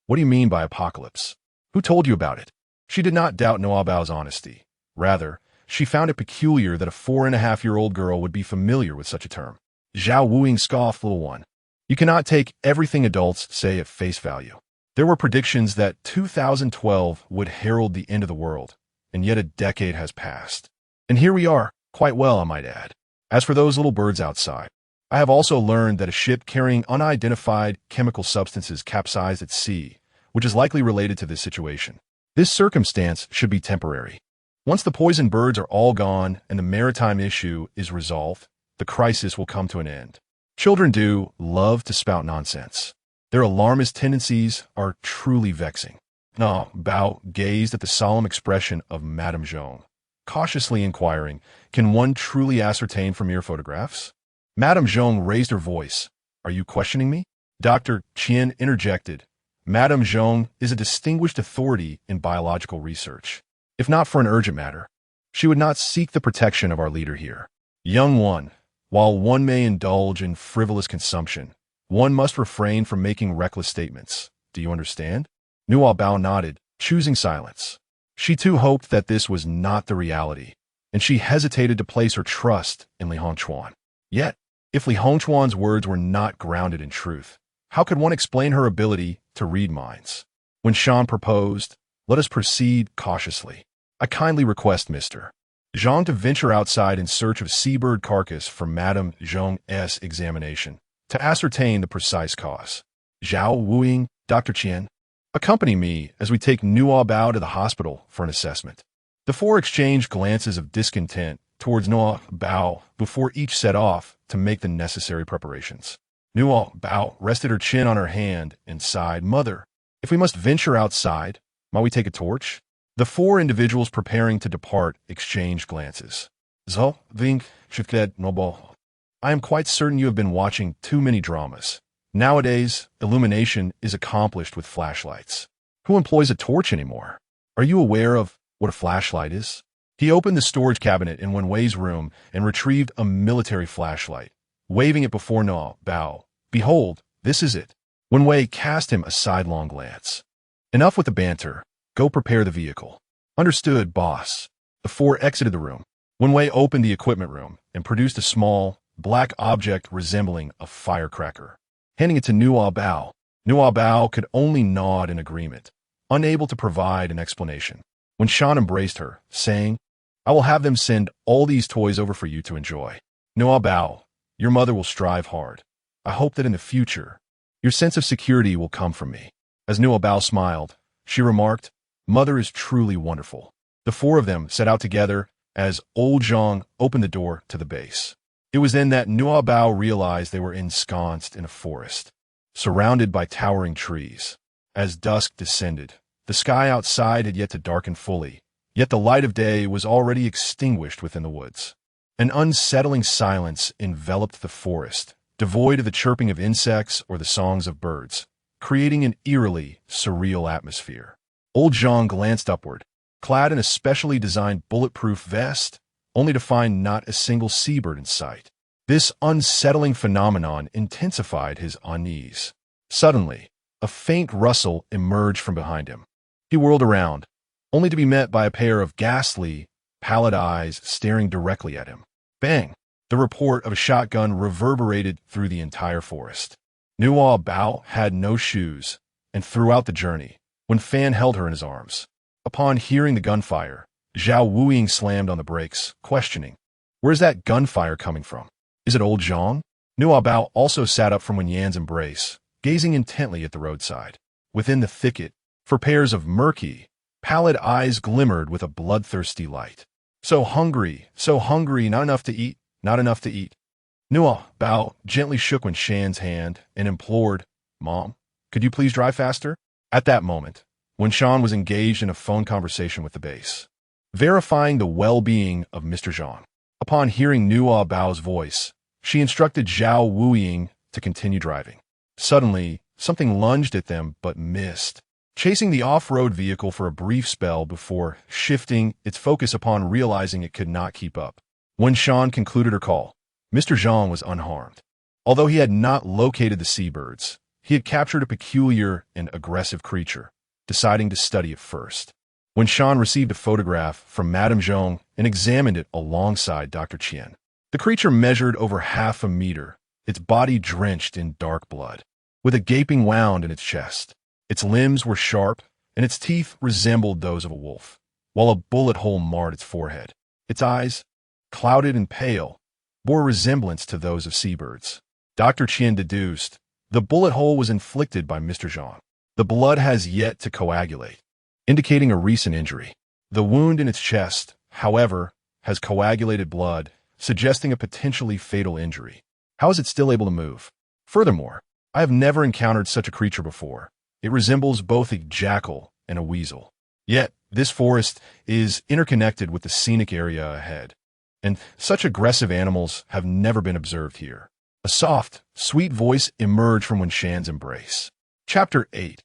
What do you mean by apocalypse? Who told you about it? She did not doubt Nuobao's honesty. Rather, she found it peculiar that a 4.5-year-old girl would be familiar with such a term. Zhao Wuiying scoffed, Little one. You cannot take everything adults say at face value. There were predictions that 2012 would herald the end of the world, and yet a decade has passed. And here we are, quite well, I might add. As for those little birds outside, I have also learned that a ship carrying unidentified chemical substances capsized at sea, which is likely related to this situation. This circumstance should be temporary. Once the poisoned birds are all gone and the maritime issue is resolved, the crisis will come to an end. Children do love to spout nonsense. Their alarmist tendencies are truly vexing. Bao gazed at the solemn expression of Madame Zhong, cautiously inquiring, Can one truly ascertain from mere photographs? Madame Zhong raised her voice. Are you questioning me? Dr. Qian interjected. Madame Zhong is a distinguished authority in biological research. If not for an urgent matter, she would not seek the protection of our leader here. Young one, while one may indulge in frivolous consumption, one must refrain from making reckless statements. Do you understand? Nuobao nodded, choosing silence. She too hoped that this was not the reality, and she hesitated to place her trust in Li Hongchuan. Yet, if Li Hongchuan's words were not grounded in truth, how could one explain her ability to read minds? When Sean proposed, Let us proceed cautiously. I kindly request Mr. Zhang to venture outside in search of seabird carcass for Madame Zhong's examination, to ascertain the precise cause. Zhao Wuiying, Dr. Qian. Accompany me as we take Nuobao to the hospital for an assessment. The four exchanged glances of discontent towards Nuobao before each set off to make the necessary preparations. Nuobao rested her chin on her hand and sighed, "Mother, if we must venture outside, might we take a torch?" The four individuals preparing to depart exchanged glances. "So, think, Nuobao. I am quite certain you have been watching too many dramas. Nowadays, illumination is accomplished with flashlights. Who employs a torch anymore? Are you aware of what a flashlight is?" He opened the storage cabinet in Wenwei's room and retrieved a military flashlight, waving it before Nuobao. "Behold, this is it." Wenwei cast him a sidelong glance. "Enough with the banter. Go prepare the vehicle." "Understood, boss." The four exited the room. Wenwei opened the equipment room and produced a small, black object resembling a firecracker. Handing it to Nuobao, Nuobao could only nod in agreement, unable to provide an explanation. When Shan embraced her, saying, "I will have them send all these toys over for you to enjoy. Nuobao, your mother will strive hard. I hope that in the future, your sense of security will come from me." As Nuobao smiled, she remarked, "Mother is truly wonderful." The four of them set out together as old Zhang opened the door to the base. It was then that Nuobao realized they were ensconced in a forest, surrounded by towering trees. As dusk descended, the sky outside had yet to darken fully, yet the light of day was already extinguished within the woods. An unsettling silence enveloped the forest, devoid of the chirping of insects or the songs of birds, creating an eerily surreal atmosphere. Old Zhang glanced upward, clad in a specially designed bulletproof vest, only to find not a single seabird in sight. This unsettling phenomenon intensified his unease. Suddenly, a faint rustle emerged from behind him. He whirled around, only to be met by a pair of ghastly, pallid eyes staring directly at him. Bang! The report of a shotgun reverberated through the entire forest. Nuobao had no shoes, and throughout the journey, when Fan held her in his arms. Upon hearing the gunfire, Zhao Wuying slammed on the brakes, questioning, "Where's that gunfire coming from? Is it old Zhang?" Nuobao also sat up from Wenyan's embrace, gazing intently at the roadside. Within the thicket, for pairs of murky, pallid eyes glimmered with a bloodthirsty light. So hungry, not enough to eat, not enough to eat." Nuobao gently shook Wenshan's hand and implored, "Mom, could you please drive faster?" At that moment, Wenshan was engaged in a phone conversation with the base, verifying the well-being of Mr. Zhang. Upon hearing Nuobao's voice, she instructed Zhao Wuying to continue driving. Suddenly, something lunged at them but missed, chasing the off-road vehicle for a brief spell before shifting its focus upon realizing it could not keep up. When Shan concluded her call, Mr. Zhang was unharmed. Although he had not located the seabirds, he had captured a peculiar and aggressive creature, deciding to study it first. When Shan received a photograph from Madame Zhong and examined it alongside Dr. Qian, the creature measured over 1/2 meter, its body drenched in dark blood, with a gaping wound in its chest. Its limbs were sharp, and its teeth resembled those of a wolf, while a bullet hole marred its forehead. Its eyes, clouded and pale, bore resemblance to those of seabirds. Dr. Qian deduced, the bullet hole was inflicted by Mr. Zhang. The blood has yet to coagulate, indicating a recent injury. The wound in its chest, however, has coagulated blood, suggesting a potentially fatal injury. How is it still able to move? Furthermore, I have never encountered such a creature before. It resembles both a jackal and a weasel. Yet, this forest is interconnected with the scenic area ahead, and such aggressive animals have never been observed here. A soft, sweet voice emerged from Wenshan's embrace. Chapter 8.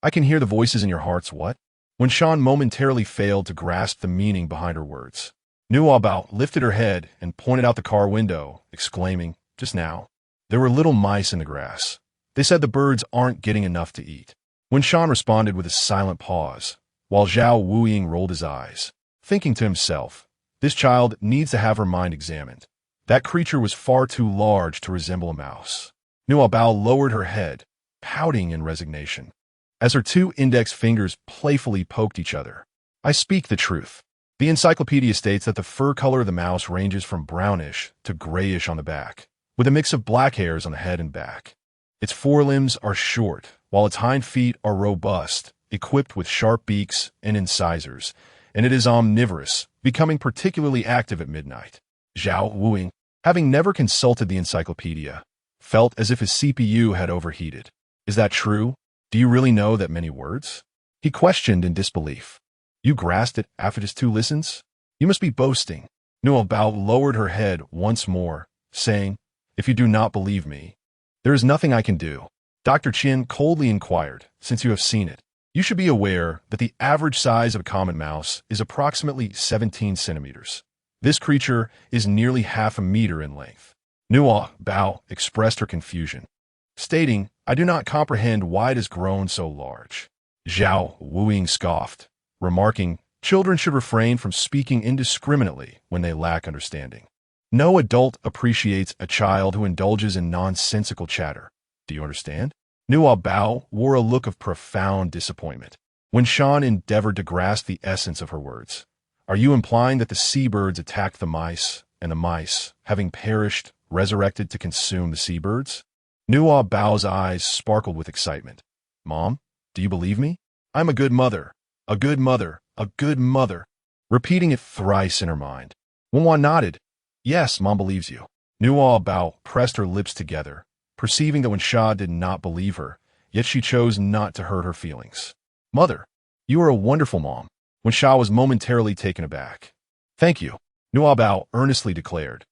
I can hear the voices in your hearts, what? Wenshan momentarily failed to grasp the meaning behind her words. Nuobao lifted her head and pointed out the car window, exclaiming, just now, there were little mice in the grass. They said the birds aren't getting enough to eat. Wenshan responded with a silent pause, while Zhao Wuying rolled his eyes, thinking to himself, this child needs to have her mind examined. That creature was far too large to resemble a mouse. Nuobao lowered her head, pouting in resignation, as her two index fingers playfully poked each other. I speak the truth. The encyclopedia states that the fur color of the mouse ranges from brownish to grayish on the back, with a mix of black hairs on the head and back. Its forelimbs are short, while its hind feet are robust, equipped with sharp beaks and incisors, and it is omnivorous, becoming particularly active at midnight. Zhao Wuing, having never consulted the encyclopedia, felt as if his CPU had overheated. Is that true? Do you really know that many words? He questioned in disbelief. You grasped it after just 2 listens? You must be boasting. Nuobao lowered her head once more, saying, If you do not believe me, there is nothing I can do. Dr. Qian coldly inquired, Since you have seen it, you should be aware that the average size of a common mouse is approximately 17 centimeters. This creature is nearly half a meter in length. Nuobao expressed her confusion, stating, I do not comprehend why it has grown so large. Zhao Wuing scoffed, remarking, Children should refrain from speaking indiscriminately when they lack understanding. No adult appreciates a child who indulges in nonsensical chatter. Do you understand? Nuobao wore a look of profound disappointment. When Shan endeavored to grasp the essence of her words, Are you implying that the seabirds attacked the mice, and the mice, having perished, resurrected to consume the seabirds? Nuobao's eyes sparkled with excitement. Mom, do you believe me? I'm a good mother. A good mother. A good mother. Repeating it thrice in her mind. Wenhua nodded. Yes, Mom believes you. Nuobao pressed her lips together, perceiving that Wensha did not believe her, yet she chose not to hurt her feelings. Mother, you are a wonderful mom. Wensha was momentarily taken aback. Thank you, Nuobao earnestly declared.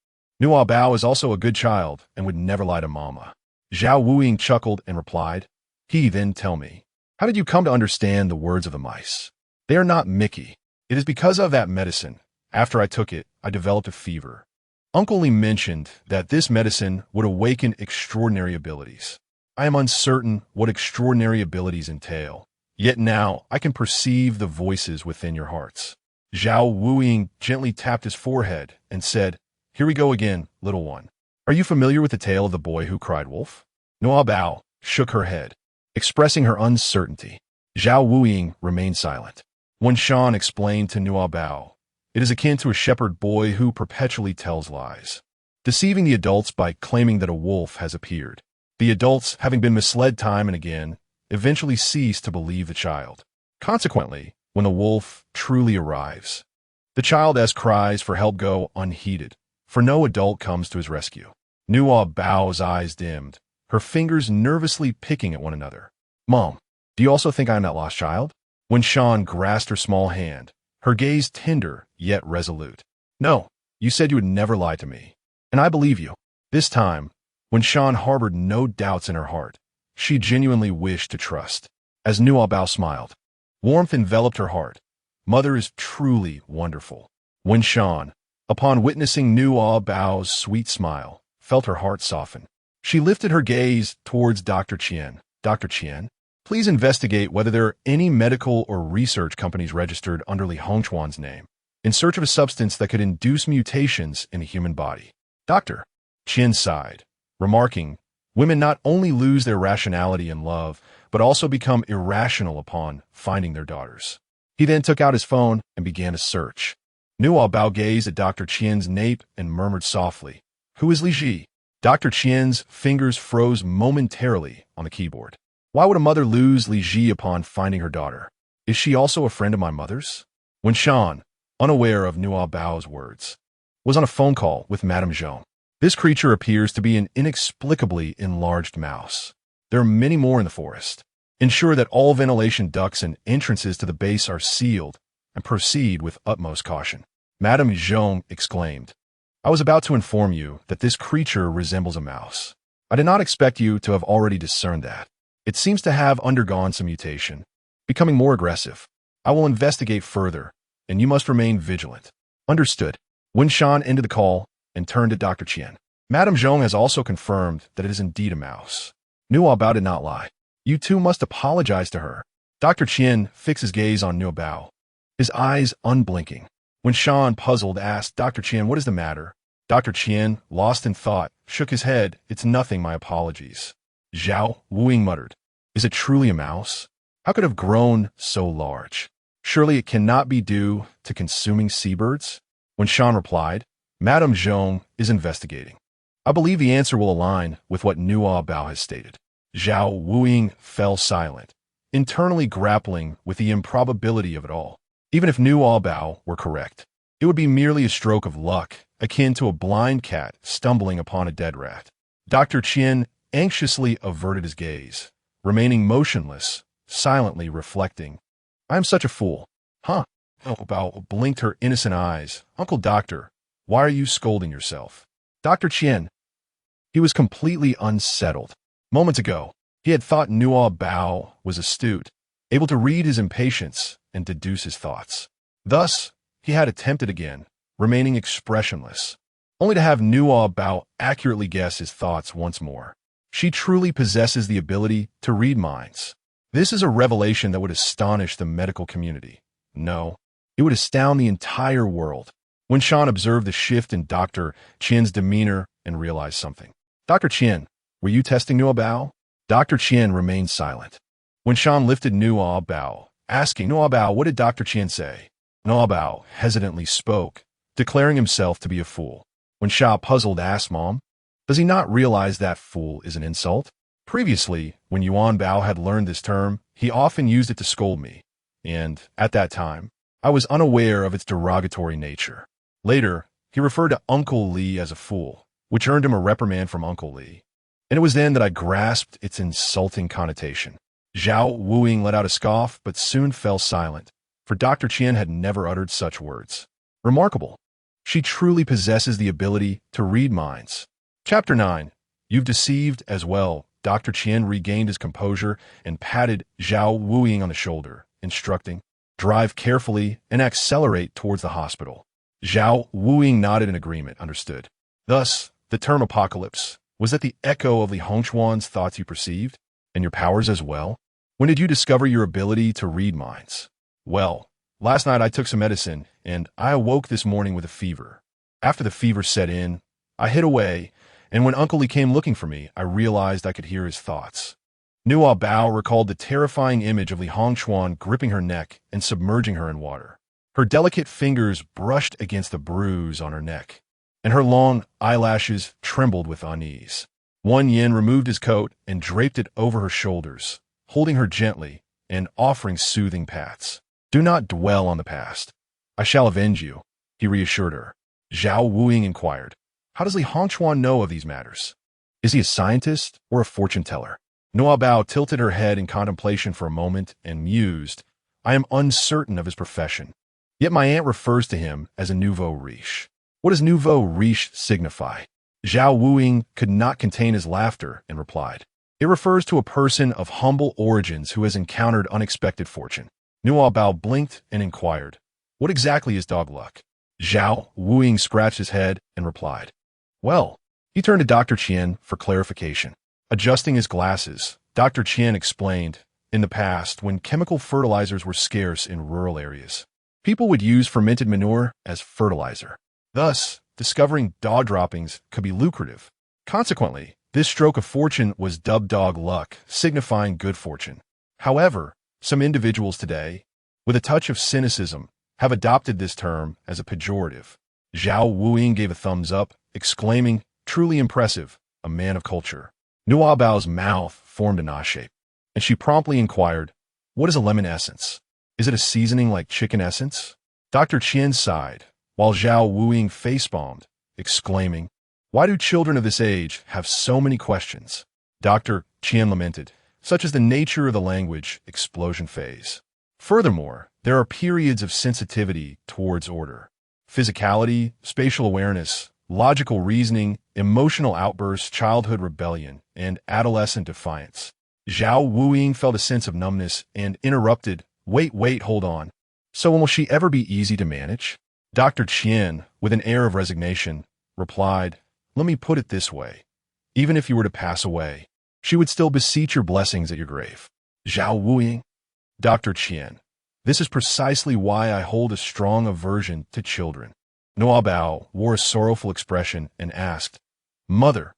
Nuobao is also a good child and would never lie to Mama. Zhao Wuing chuckled and replied, Then tell me, how did you come to understand the words of the mice? They are not Mickey. It is because of that medicine. After I took it, I developed a fever. Uncle Lee mentioned that this medicine would awaken extraordinary abilities. I am uncertain what extraordinary abilities entail, yet now I can perceive the voices within your hearts. Zhao Wuing gently tapped his forehead and said, Here we go again, little one. Are you familiar with the tale of the boy who cried wolf? Nuobao shook her head, expressing her uncertainty. Zhao Wuing remained silent. When Shan explained to Nuobao, It is akin to a shepherd boy who perpetually tells lies, deceiving the adults by claiming that a wolf has appeared. The adults, having been misled time and again, eventually cease to believe the child. Consequently, when the wolf truly arrives, the child's cries for help go unheeded, for no adult comes to his rescue. Nuobao's eyes dimmed, her fingers nervously picking at one another. Mom, do you also think I am that lost child? When Shan grasped her small hand, her gaze tender yet resolute. No, you said you would never lie to me, and I believe you. This time, when Shan harbored no doubts in her heart, she genuinely wished to trust. As Nuobao smiled, warmth enveloped her heart. Mother is truly wonderful. When Shan, upon witnessing Nuobao's sweet smile, felt her heart soften, she lifted her gaze towards Dr. Qian. Dr. Qian, please investigate whether there are any medical or research companies registered under Li Hongchuan's name, in search of a substance that could induce mutations in the human body. Dr. Qian sighed, remarking, Women not only lose their rationality in love, but also become irrational upon finding their daughters. He then took out his phone and began a search. Nuobao gazed at Dr. Qian's nape and murmured softly, Who is Li Ji? Dr. Qian's fingers froze momentarily on the keyboard. Why would a mother lose Li Ji upon finding her daughter? Is she also a friend of my mother's? When Shan, unaware of Nuobao's words, was on a phone call with Madame Zhong. This creature appears to be an inexplicably enlarged mouse. There are many more in the forest. Ensure that all ventilation ducts and entrances to the base are sealed, and proceed with utmost caution. Madame Zhong exclaimed, I was about to inform you that this creature resembles a mouse. I did not expect you to have already discerned that. It seems to have undergone some mutation, becoming more aggressive. I will investigate further, and you must remain vigilant. Understood. When Shan ended the call and turned to Dr. Qian, Madame Zhong has also confirmed that it is indeed a mouse. Nuobao did not lie. You too must apologize to her. Dr. Qian fixed his gaze on Nuobao, his eyes unblinking. When Shan, puzzled, asked, Dr. Qian, what is the matter? Dr. Qian, lost in thought, shook his head. It's nothing, my apologies. Zhao Wuing muttered, Is it truly a mouse? How could it have grown so large? Surely it cannot be due to consuming seabirds? When Shan replied, Madame Zhong is investigating. I believe the answer will align with what Nuobao has stated. Zhao Wuying fell silent, internally grappling with the improbability of it all. Even if Nuobao were correct, it would be merely a stroke of luck, akin to a blind cat stumbling upon a dead rat. Dr. Qian anxiously averted his gaze, remaining motionless, silently reflecting. "I am such a fool." "Huh?" Nuobao blinked her innocent eyes. "Uncle Doctor, why are you scolding yourself?" Dr. Qian. He was completely unsettled. Moments ago, he had thought Nuobao was astute, able to read his impatience and deduce his thoughts. Thus, he had attempted again, remaining expressionless, only to have Nuobao accurately guess his thoughts once more. She truly possesses the ability to read minds. This is a revelation that would astonish the medical community. No, it would astound the entire world. When Shan observed the shift in Dr. Qian's demeanor and realized something. "Dr. Qian, were you testing Nuobao?" Dr. Qian remained silent. When Shan lifted Nuobao, asking Nuobao, "What did Dr. Qian say?" Nuobao hesitantly spoke, declaring himself to be a fool. When Sha, puzzled, asked, "Mom, does he not realize that fool is an insult?" Previously, when Yuan Bao had learned this term, he often used it to scold me, and, at that time, I was unaware of its derogatory nature. Later, he referred to Uncle Li as a fool, which earned him a reprimand from Uncle Li. And it was then that I grasped its insulting connotation. Zhao Wuying let out a scoff, but soon fell silent, for Dr. Qian had never uttered such words. Remarkable. She truly possesses the ability to read minds. Chapter 9. You've deceived as well. Dr. Qian regained his composure and patted Zhao Wuying on the shoulder, instructing, "Drive carefully and accelerate towards the hospital." Zhao Wuying nodded in agreement, understood. Thus, the term apocalypse, was that the echo of Li Hongchuan's thoughts you perceived, and your powers as well? When did you discover your ability to read minds? Well, last night I took some medicine, and I awoke this morning with a fever. After the fever set in, I hid away, and when Uncle Li came looking for me, I realized I could hear his thoughts. Nuobao recalled the terrifying image of Li Hongchuan gripping her neck and submerging her in water. Her delicate fingers brushed against the bruise on her neck, and her long eyelashes trembled with unease. Wan Yin removed his coat and draped it over her shoulders, holding her gently and offering soothing pats. "Do not dwell on the past. I shall avenge you," he reassured her. Zhao Wuying inquired, "How does Li Hongchuan know of these matters? Is he a scientist or a fortune-teller?" Nuobao tilted her head in contemplation for a moment and mused, "I am uncertain of his profession. Yet my aunt refers to him as a nouveau riche." "What does nouveau riche signify?" Zhao Wuying could not contain his laughter and replied, "It refers to a person of humble origins who has encountered unexpected fortune." Nuobao blinked and inquired, "What exactly is dog luck?" Zhao Wuying scratched his head and replied, "Well," he turned to Dr. Qian for clarification. Adjusting his glasses, Dr. Qian explained, in the past, when chemical fertilizers were scarce in rural areas, people would use fermented manure as fertilizer. Thus, discovering dog droppings could be lucrative. Consequently, this stroke of fortune was dubbed dog luck, signifying good fortune. However, some individuals today, with a touch of cynicism, have adopted this term as a pejorative. Zhao Wuying gave a thumbs up, exclaiming, "Truly impressive, a man of culture." Nuobao's mouth formed an shape, and she promptly inquired, "What is a lemon essence? Is it a seasoning like chicken essence?" Dr. Qian sighed, while Zhao Wuying facepalmed, exclaiming, "Why do children of this age have so many questions?" Dr. Qian lamented, "Such is the nature of the language explosion phase. Furthermore, there are periods of sensitivity towards order, physicality, spatial awareness, logical reasoning, emotional outbursts, childhood rebellion, and adolescent defiance." Zhao Wuying felt a sense of numbness and interrupted, Wait, hold on. So will she ever be easy to manage?" Dr. Qian, with an air of resignation, replied, "Let me put it this way. Even if you were to pass away, she would still beseech your blessings at your grave." Zhao Wuying. Dr. Qian, "This is precisely why I hold a strong aversion to children." Nuobao wore a sorrowful expression and asked, "Mother,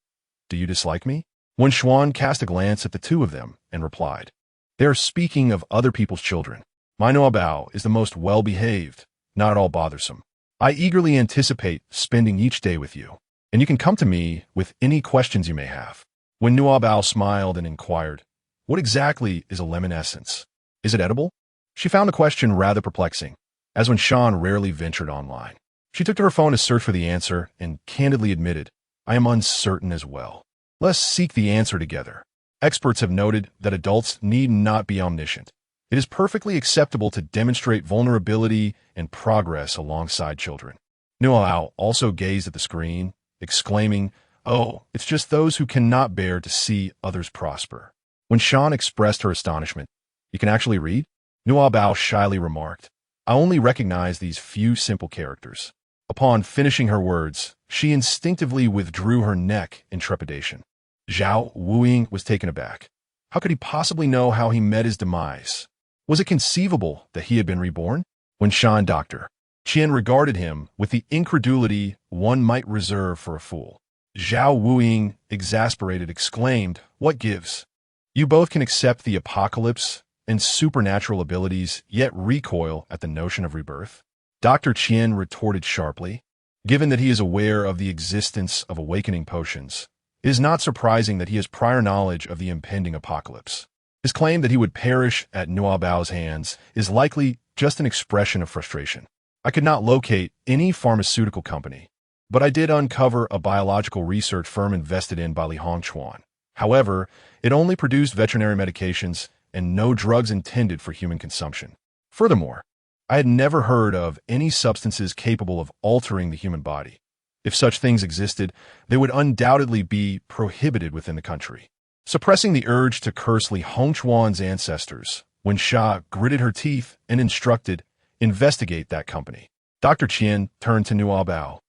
do you dislike me?" Wen Xuan cast a glance at the two of them and replied, "They are speaking of other people's children. My Nuobao is the most well-behaved, not at all bothersome. I eagerly anticipate spending each day with you, and you can come to me with any questions you may have." When Nuobao smiled and inquired, "What exactly is a lemon essence? Is it edible?" She found the question rather perplexing, as when Sean rarely ventured online. She took to her phone to search for the answer and candidly admitted, "I am uncertain as well. Let's seek the answer together." Experts have noted that adults need not be omniscient. It is perfectly acceptable to demonstrate vulnerability and progress alongside children. Nuobao also gazed at the screen, exclaiming, "Oh, it's just those who cannot bear to see others prosper." When Sean expressed her astonishment, "You can actually read?" Nuobao shyly remarked, "I only recognize these few simple characters." Upon finishing her words, she instinctively withdrew her neck in trepidation. Zhao Wuing was taken aback. How could he possibly know how he met his demise? Was it conceivable that he had been reborn? When Shan Dr. Qian regarded him with the incredulity one might reserve for a fool. Zhao Wuing, exasperated, exclaimed, "What gives? You both can accept the apocalypse and supernatural abilities, yet recoil at the notion of rebirth?" Dr. Qian retorted sharply. Given that he is aware of the existence of awakening potions, it is not surprising that he has prior knowledge of the impending apocalypse. His claim that he would perish at Nuobao's hands is likely just an expression of frustration. I could not locate any pharmaceutical company, but I did uncover a biological research firm invested in by Li Hongchuan. However, it only produced veterinary medications and no drugs intended for human consumption. Furthermore, I had never heard of any substances capable of altering the human body. If such things existed, they would undoubtedly be prohibited within the country. Suppressing the urge to curse Li Hongchuan's ancestors, when Xia gritted her teeth and instructed, "Investigate that company." Dr. Qian turned to Nuobao.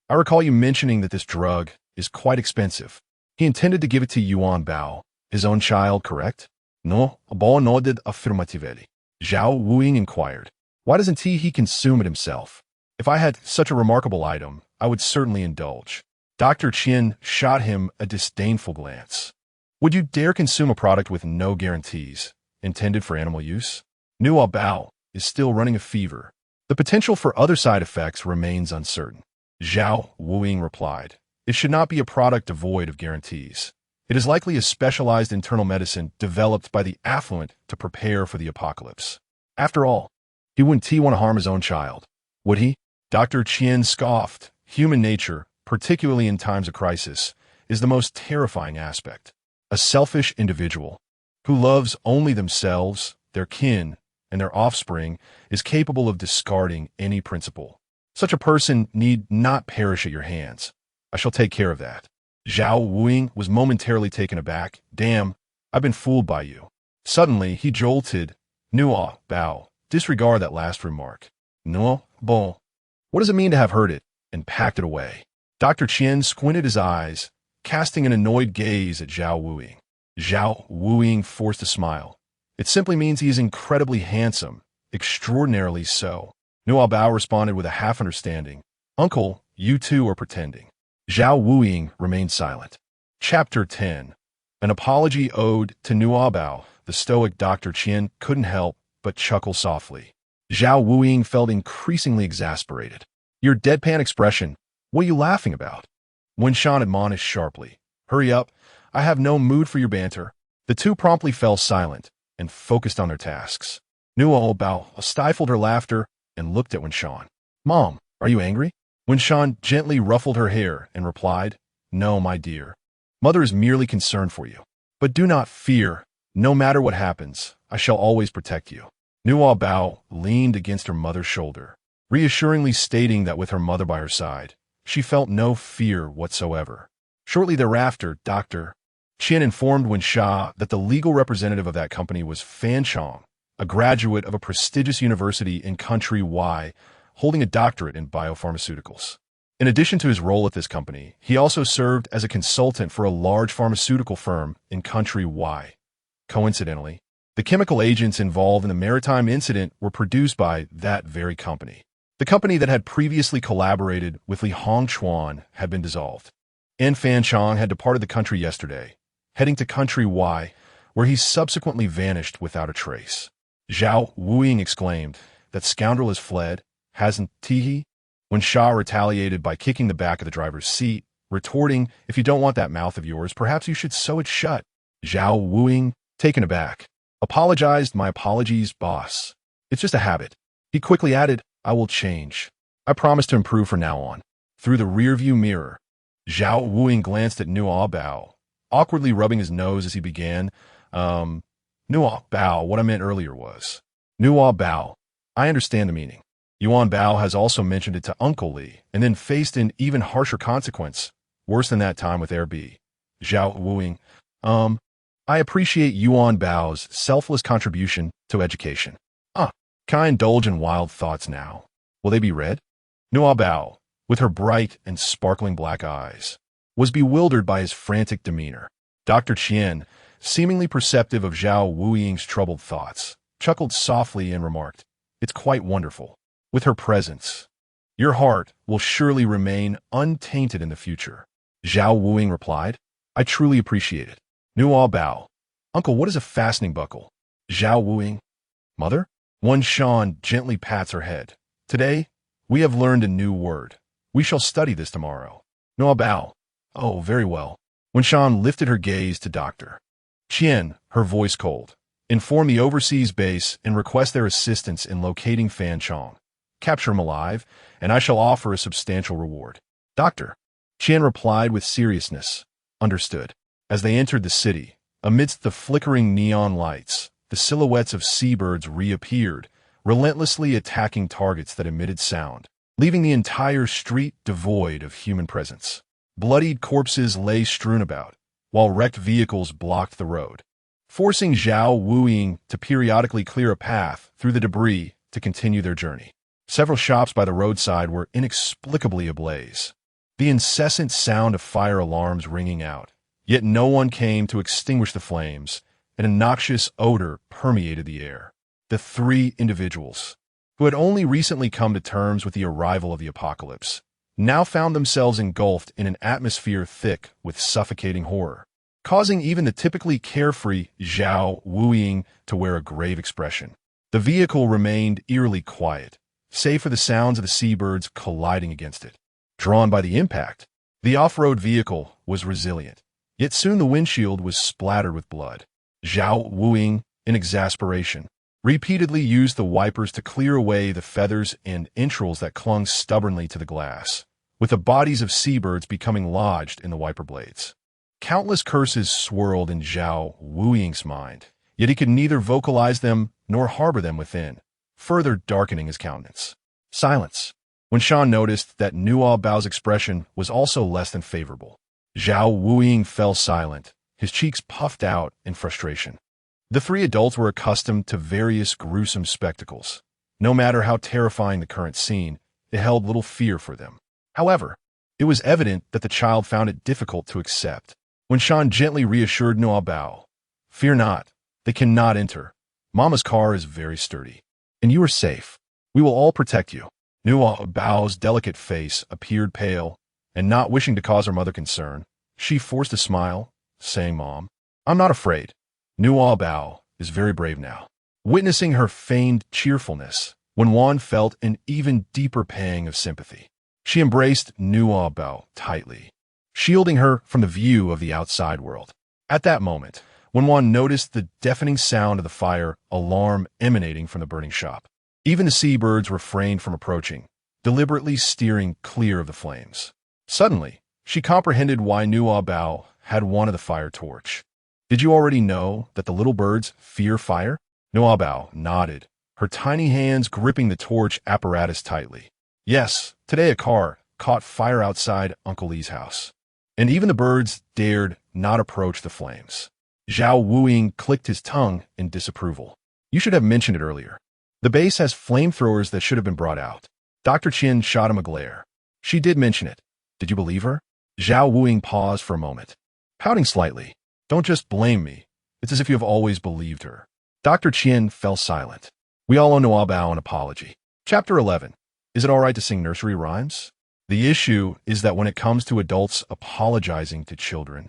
"I recall you mentioning that this drug is quite expensive. He intended to give it to Yuan Bao, his own child, correct?" Nuobao nodded affirmatively. Zhao Wuing inquired, "Why doesn't he consume it himself? If I had such a remarkable item, I would certainly indulge." Dr. Qian shot him a disdainful glance. "Would you dare consume a product with no guarantees, intended for animal use?" Nuobao is still running a fever. The potential for other side effects remains uncertain. Zhao Wuing replied, "It should not be a product devoid of guarantees. It is likely a specialized internal medicine developed by the affluent to prepare for the apocalypse. After all, he wouldn't want to harm his own child, would he?" Dr. Qian scoffed. "Human nature, particularly in times of crisis, is the most terrifying aspect. A selfish individual who loves only themselves, their kin, and their offspring is capable of discarding any principle. Such a person need not perish at your hands. I shall take care of that." Zhao Wuing was momentarily taken aback. "Damn, I've been fooled by you." Suddenly, he jolted. "Nuobao, disregard that last remark." "Nuobao, what does it mean to have heard it?" and packed it away. Dr. Qian squinted his eyes, casting an annoyed gaze at Zhao Wuing. Zhao Wuing forced a smile. "It simply means he is incredibly handsome, extraordinarily so." Nuobao responded with a half understanding. "Uncle, you two are pretending." Zhao Wuing remained silent. Chapter 10. An apology ode to Nuobao. The stoic Dr. Qian couldn't help but chuckle softly. Zhao Wuing felt increasingly exasperated. "Your deadpan expression, what are you laughing about?" When Shan admonished sharply, "Hurry up, I have no mood for your banter," the two promptly fell silent and focused on their tasks. Nuobao stifled her laughter and looked at Winshan. "Mom, are you angry?" Winshan gently ruffled her hair and replied, "No, my dear. Mother is merely concerned for you. But do not fear. No matter what happens, I shall always protect you." Nuobao leaned against her mother's shoulder, reassuringly stating that with her mother by her side, she felt no fear whatsoever. Shortly thereafter, Dr. Qian informed Winsha that the legal representative of that company was Fan Chong, a graduate of a prestigious university in Country Y, holding a doctorate in biopharmaceuticals. In addition to his role at this company, he also served as a consultant for a large pharmaceutical firm in Country Y. Coincidentally, the chemical agents involved in the maritime incident were produced by that very company. The company that had previously collaborated with Li Hongchuan had been dissolved. And Fan Chong had departed the country yesterday, heading to Country Y, where he subsequently vanished without a trace. Zhao Wuing exclaimed, "That scoundrel has fled, hasn't he?" When Xia retaliated by kicking the back of the driver's seat, retorting, "If you don't want that mouth of yours, perhaps you should sew it shut." Zhao Wuing, taken aback, apologized. "My apologies, boss. It's just a habit." He quickly added, "I will change. I promise to improve from now on." Through the rearview mirror, Zhao Wuing glanced at Nuobao, awkwardly rubbing his nose as he began, Nuobao, what I meant earlier was, Nuobao, I understand the meaning. Yuan Bao has also mentioned it to Uncle Li, and then faced an even harsher consequence, worse than that time with RB. Zhao Wuing, I appreciate Yuan Bao's selfless contribution to education. Can I indulge in wild thoughts now? Will they be read? Nuobao, with her bright and sparkling black eyes, was bewildered by his frantic demeanor. Dr. Qian, seemingly perceptive of Zhao Wuiying's troubled thoughts, chuckled softly and remarked, "It's quite wonderful. With her presence, your heart will surely remain untainted in the future." Zhao Wuiying replied, "I truly appreciate it." Nuobao, "Uncle, what is a fastening buckle?" Zhao Wuiying, "Mother?" Wen Shan gently pats her head. "Today, we have learned a new word. We shall study this tomorrow." Nuobao, "Oh, very well." Wen Shan lifted her gaze to Dr. Qian, her voice cold. "Inform the overseas base and request their assistance in locating Fan Chong. Capture him alive, and I shall offer a substantial reward." Dr. Qian replied with seriousness, "Understood." As they entered the city, amidst the flickering neon lights, the silhouettes of seabirds reappeared, relentlessly attacking targets that emitted sound, leaving the entire street devoid of human presence. Bloodied corpses lay strewn about, while wrecked vehicles blocked the road, forcing Zhao Wuiying to periodically clear a path through the debris to continue their journey. Several shops by the roadside were inexplicably ablaze, the incessant sound of fire alarms ringing out, yet no one came to extinguish the flames, and a noxious odor permeated the air. The three individuals, who had only recently come to terms with the arrival of the apocalypse, now found themselves engulfed in an atmosphere thick with suffocating horror, causing even the typically carefree Zhao Wuiying to wear a grave expression. The vehicle remained eerily quiet, save for the sounds of the seabirds colliding against it. Drawn by the impact, the off-road vehicle was resilient, yet soon the windshield was splattered with blood. Zhao Wuiying, in exasperation, repeatedly used the wipers to clear away the feathers and entrails that clung stubbornly to the glass, with the bodies of seabirds becoming lodged in the wiper blades. Countless curses swirled in Zhao Wuiying's mind, yet he could neither vocalize them nor harbor them within, further darkening his countenance. Silence. When Shan noticed that Nuobao's expression was also less than favorable, Zhao Wuiying fell silent, his cheeks puffed out in frustration. The three adults were accustomed to various gruesome spectacles. No matter how terrifying the current scene, it held little fear for them. However, it was evident that the child found it difficult to accept. When Shan gently reassured Nuobao, "Fear not, they cannot enter. Mama's car is very sturdy, and you are safe. We will all protect you." Nuobao's delicate face appeared pale, and not wishing to cause her mother concern, she forced a smile, saying, "Mom, I'm not afraid." Nuobao is very brave now. Witnessing her feigned cheerfulness, Wen felt an even deeper pang of sympathy. She embraced Nuobao tightly, shielding her from the view of the outside world. At that moment, Wen noticed the deafening sound of the fire alarm emanating from the burning shop. Even the seabirds refrained from approaching, deliberately steering clear of the flames. Suddenly, she comprehended why Nuobao had wanted the fire torch. "Did you already know that the little birds fear fire?" Nuobao nodded, her tiny hands gripping the torch apparatus tightly. "Yes, today a car caught fire outside Uncle Li's house, and even the birds dared not approach the flames." Zhao Wuiying clicked his tongue in disapproval. "You should have mentioned it earlier. The base has flamethrowers that should have been brought out." Dr. Qian shot him a glare. "She did mention it. Did you believe her?" Zhao Wuiying paused for a moment, pouting slightly. "Don't just blame me. It's as if you have always believed her." Dr. Qian fell silent. "We all owe Nuobao an apology." Chapter 11. Is it all right to sing nursery rhymes? The issue is that when it comes to adults apologizing to children,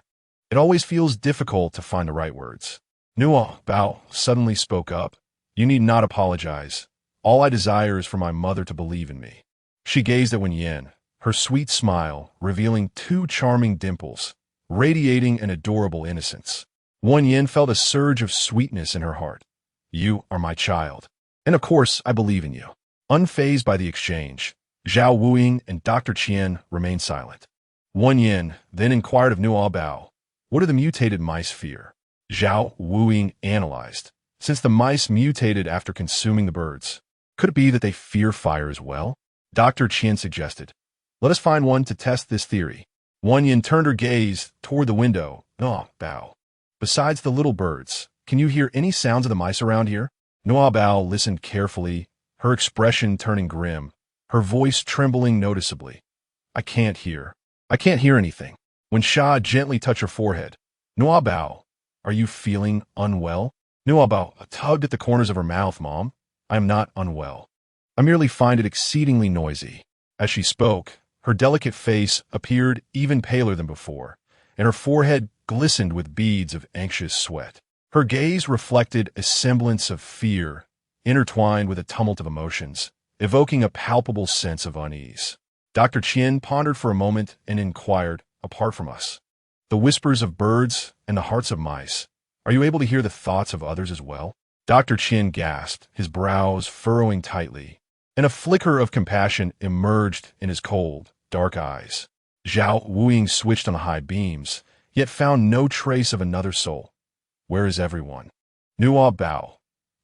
it always feels difficult to find the right words. Nuobao suddenly spoke up. "You need not apologize. All I desire is for my mother to believe in me." She gazed at Wen Yan, her sweet smile revealing two charming dimples, radiating an adorable innocence. Wen Yin felt a surge of sweetness in her heart. You are my child. And of course, I believe in you. Unfazed by the exchange, Zhao Wuying and Dr. Qian remained silent. Wen Yin then inquired of Nuobao, what do the mutated mice fear? Zhao Wuying analyzed. Since the mice mutated after consuming the birds, could it be that they fear fire as well? Dr. Qian suggested. Let us find one to test this theory. Wen Yin turned her gaze toward the window. Nuobao. Besides the little birds, can you hear any sounds of the mice around here? Nuobao listened carefully, her expression turning grim, her voice trembling noticeably. I can't hear anything. When Sha gently touched her forehead, Nuobao, are you feeling unwell? Nuobao tugged at the corners of her mouth. Mom, I am not unwell. I merely find it exceedingly noisy. As she spoke, her delicate face appeared even paler than before, and her forehead glistened with beads of anxious sweat. Her gaze reflected a semblance of fear, intertwined with a tumult of emotions, evoking a palpable sense of unease. Dr. Qian pondered for a moment and inquired, apart from us, the whispers of birds and the hearts of mice, are you able to hear the thoughts of others as well? Dr. Qian gasped, his brows furrowing tightly, and a flicker of compassion emerged in his cold, dark eyes. Zhao Wuying switched on the high beams, yet found no trace of another soul. Where is everyone? Nuobao.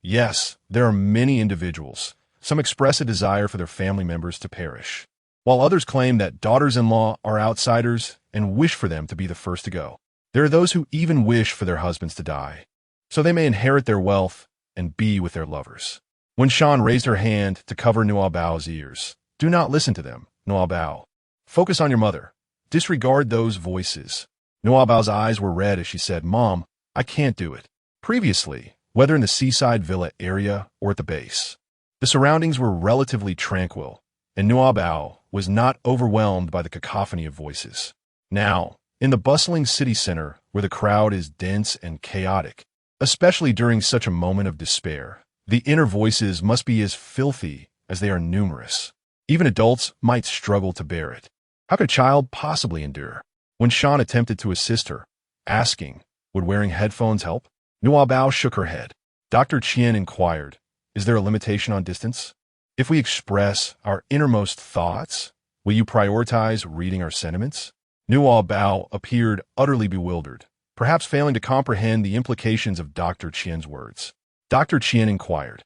Yes, there are many individuals. Some express a desire for their family members to perish, while others claim that daughters-in-law are outsiders and wish for them to be the first to go. There are those who even wish for their husbands to die, so they may inherit their wealth and be with their lovers. When Shan raised her hand to cover Nuobao's ears, do not listen to them, Nuobao. Focus on your mother. Disregard those voices. Nuobao's eyes were red as she said, Mom, I can't do it. Previously, whether in the seaside villa area or at the base, the surroundings were relatively tranquil, and Nuobao was not overwhelmed by the cacophony of voices. Now, in the bustling city center, where the crowd is dense and chaotic, especially during such a moment of despair, the inner voices must be as filthy as they are numerous. Even adults might struggle to bear it. How could a child possibly endure? When Shan attempted to assist her, asking, would wearing headphones help? Nuobao shook her head. Dr. Qian inquired, is there a limitation on distance? If we express our innermost thoughts, will you prioritize reading our sentiments? Nuobao appeared utterly bewildered, perhaps failing to comprehend the implications of Dr. Qian's words. Dr. Qian inquired,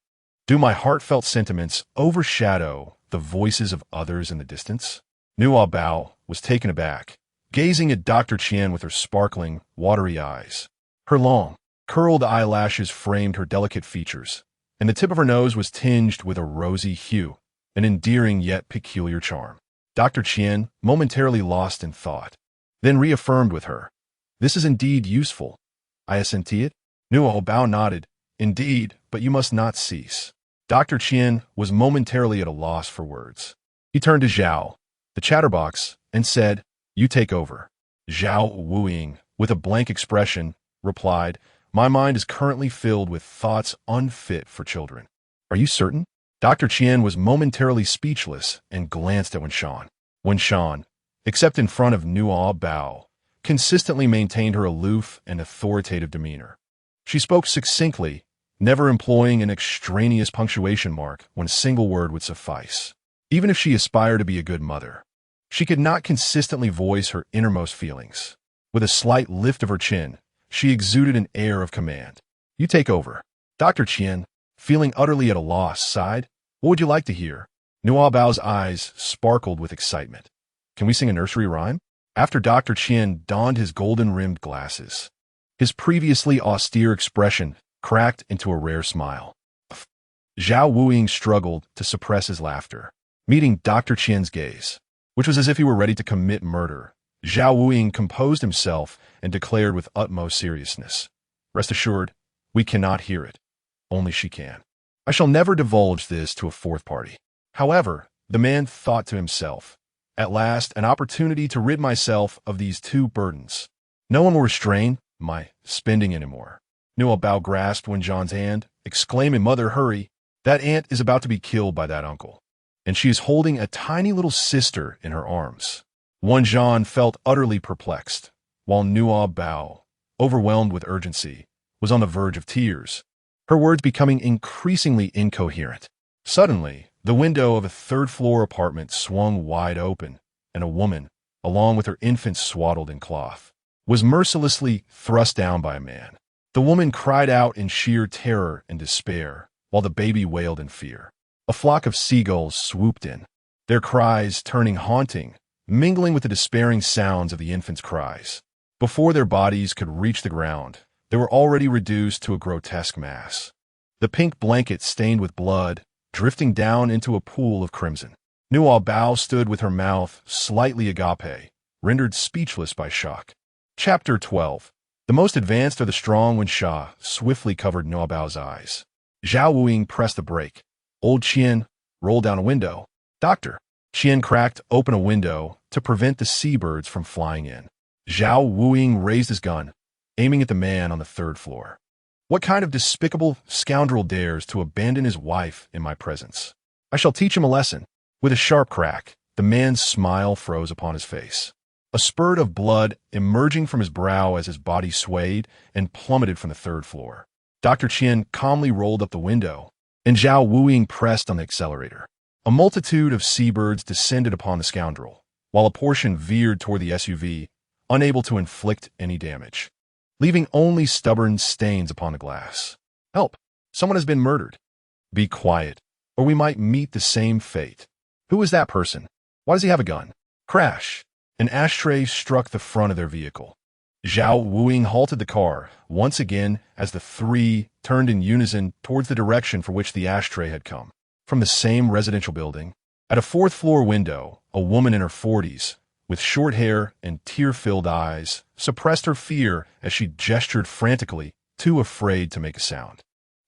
do my heartfelt sentiments overshadow the voices of others in the distance? Nuobao was taken aback, gazing at Dr. Qian with her sparkling, watery eyes. Her long, curled eyelashes framed her delicate features, and the tip of her nose was tinged with a rosy hue, an endearing yet peculiar charm. Dr. Qian, momentarily lost in thought, then reaffirmed with her, this is indeed useful. I assenti it? Nuobao nodded, indeed, but you must not cease. Dr. Qian was momentarily at a loss for words. He turned to Zhao, the chatterbox, and said, you take over. Zhao Wuying, with a blank expression, replied, my mind is currently filled with thoughts unfit for children. Are you certain? Dr. Qian was momentarily speechless and glanced at Shan. When Shan, except in front of Nuobao, consistently maintained her aloof and authoritative demeanor. She spoke succinctly, never employing an extraneous punctuation mark when a single word would suffice. Even if she aspired to be a good mother, she could not consistently voice her innermost feelings. With a slight lift of her chin, she exuded an air of command. You take over. Dr. Qian, feeling utterly at a loss, sighed. What would you like to hear? Nuobao's eyes sparkled with excitement. Can we sing a nursery rhyme? After Dr. Qian donned his golden-rimmed glasses, his previously austere expression cracked into a rare smile. Zhao Wuying struggled to suppress his laughter, meeting Dr. Qian's gaze, which was as if he were ready to commit murder. Zhao Wuying composed himself and declared with utmost seriousness, rest assured, we cannot hear it. Only she can. I shall never divulge this to a fourth party. However, the man thought to himself, at last an opportunity to rid myself of these two burdens. No one will restrain my spending anymore. Nuobao grasped Wenzhan's hand, exclaiming, Mother, hurry. That aunt is about to be killed by that uncle. and she is holding a tiny little sister in her arms. Zhan felt utterly perplexed, while Nuobao, overwhelmed with urgency, was on the verge of tears, her words becoming increasingly incoherent. Suddenly, the window of a third-floor apartment swung wide open, and a woman, along with her infant swaddled in cloth, was mercilessly thrust down by a man. The woman cried out in sheer terror and despair, while the baby wailed in fear. A flock of seagulls swooped in, their cries turning haunting, mingling with the despairing sounds of the infant's cries. Before their bodies could reach the ground, they were already reduced to a grotesque mass. The pink blanket stained with blood, drifting down into a pool of crimson. Nuobao stood with her mouth slightly agape, rendered speechless by shock. Chapter 12. The most advanced are the strong when Sha swiftly covered Nuobao's eyes. Zhao Wuing pressed the brake. Old Qian rolled down a window. Doctor. Qian cracked open a window to prevent the seabirds from flying in. Zhao Wuing raised his gun, aiming at the man on the third floor. What kind of despicable scoundrel dares to abandon his wife in my presence? I shall teach him a lesson. With a sharp crack, the man's smile froze upon his face. A spurt of blood emerging from his brow as his body swayed and plummeted from the third floor. Dr. Qian calmly rolled up the window, and Zhao Wuing pressed on the accelerator. A multitude of seabirds descended upon the scoundrel, while a portion veered toward the SUV, unable to inflict any damage, leaving only stubborn stains upon the glass. Help! Someone has been murdered. Be quiet, or we might meet the same fate. Who is that person? Why does he have a gun? Crash! An ashtray struck the front of their vehicle. Zhao Wuing halted the car, once again as the three turned in unison towards the direction for which the ashtray had come. From the same residential building, at a fourth-floor window, a woman in her 40s, with short hair and tear-filled eyes, suppressed her fear as she gestured frantically, too afraid to make a sound.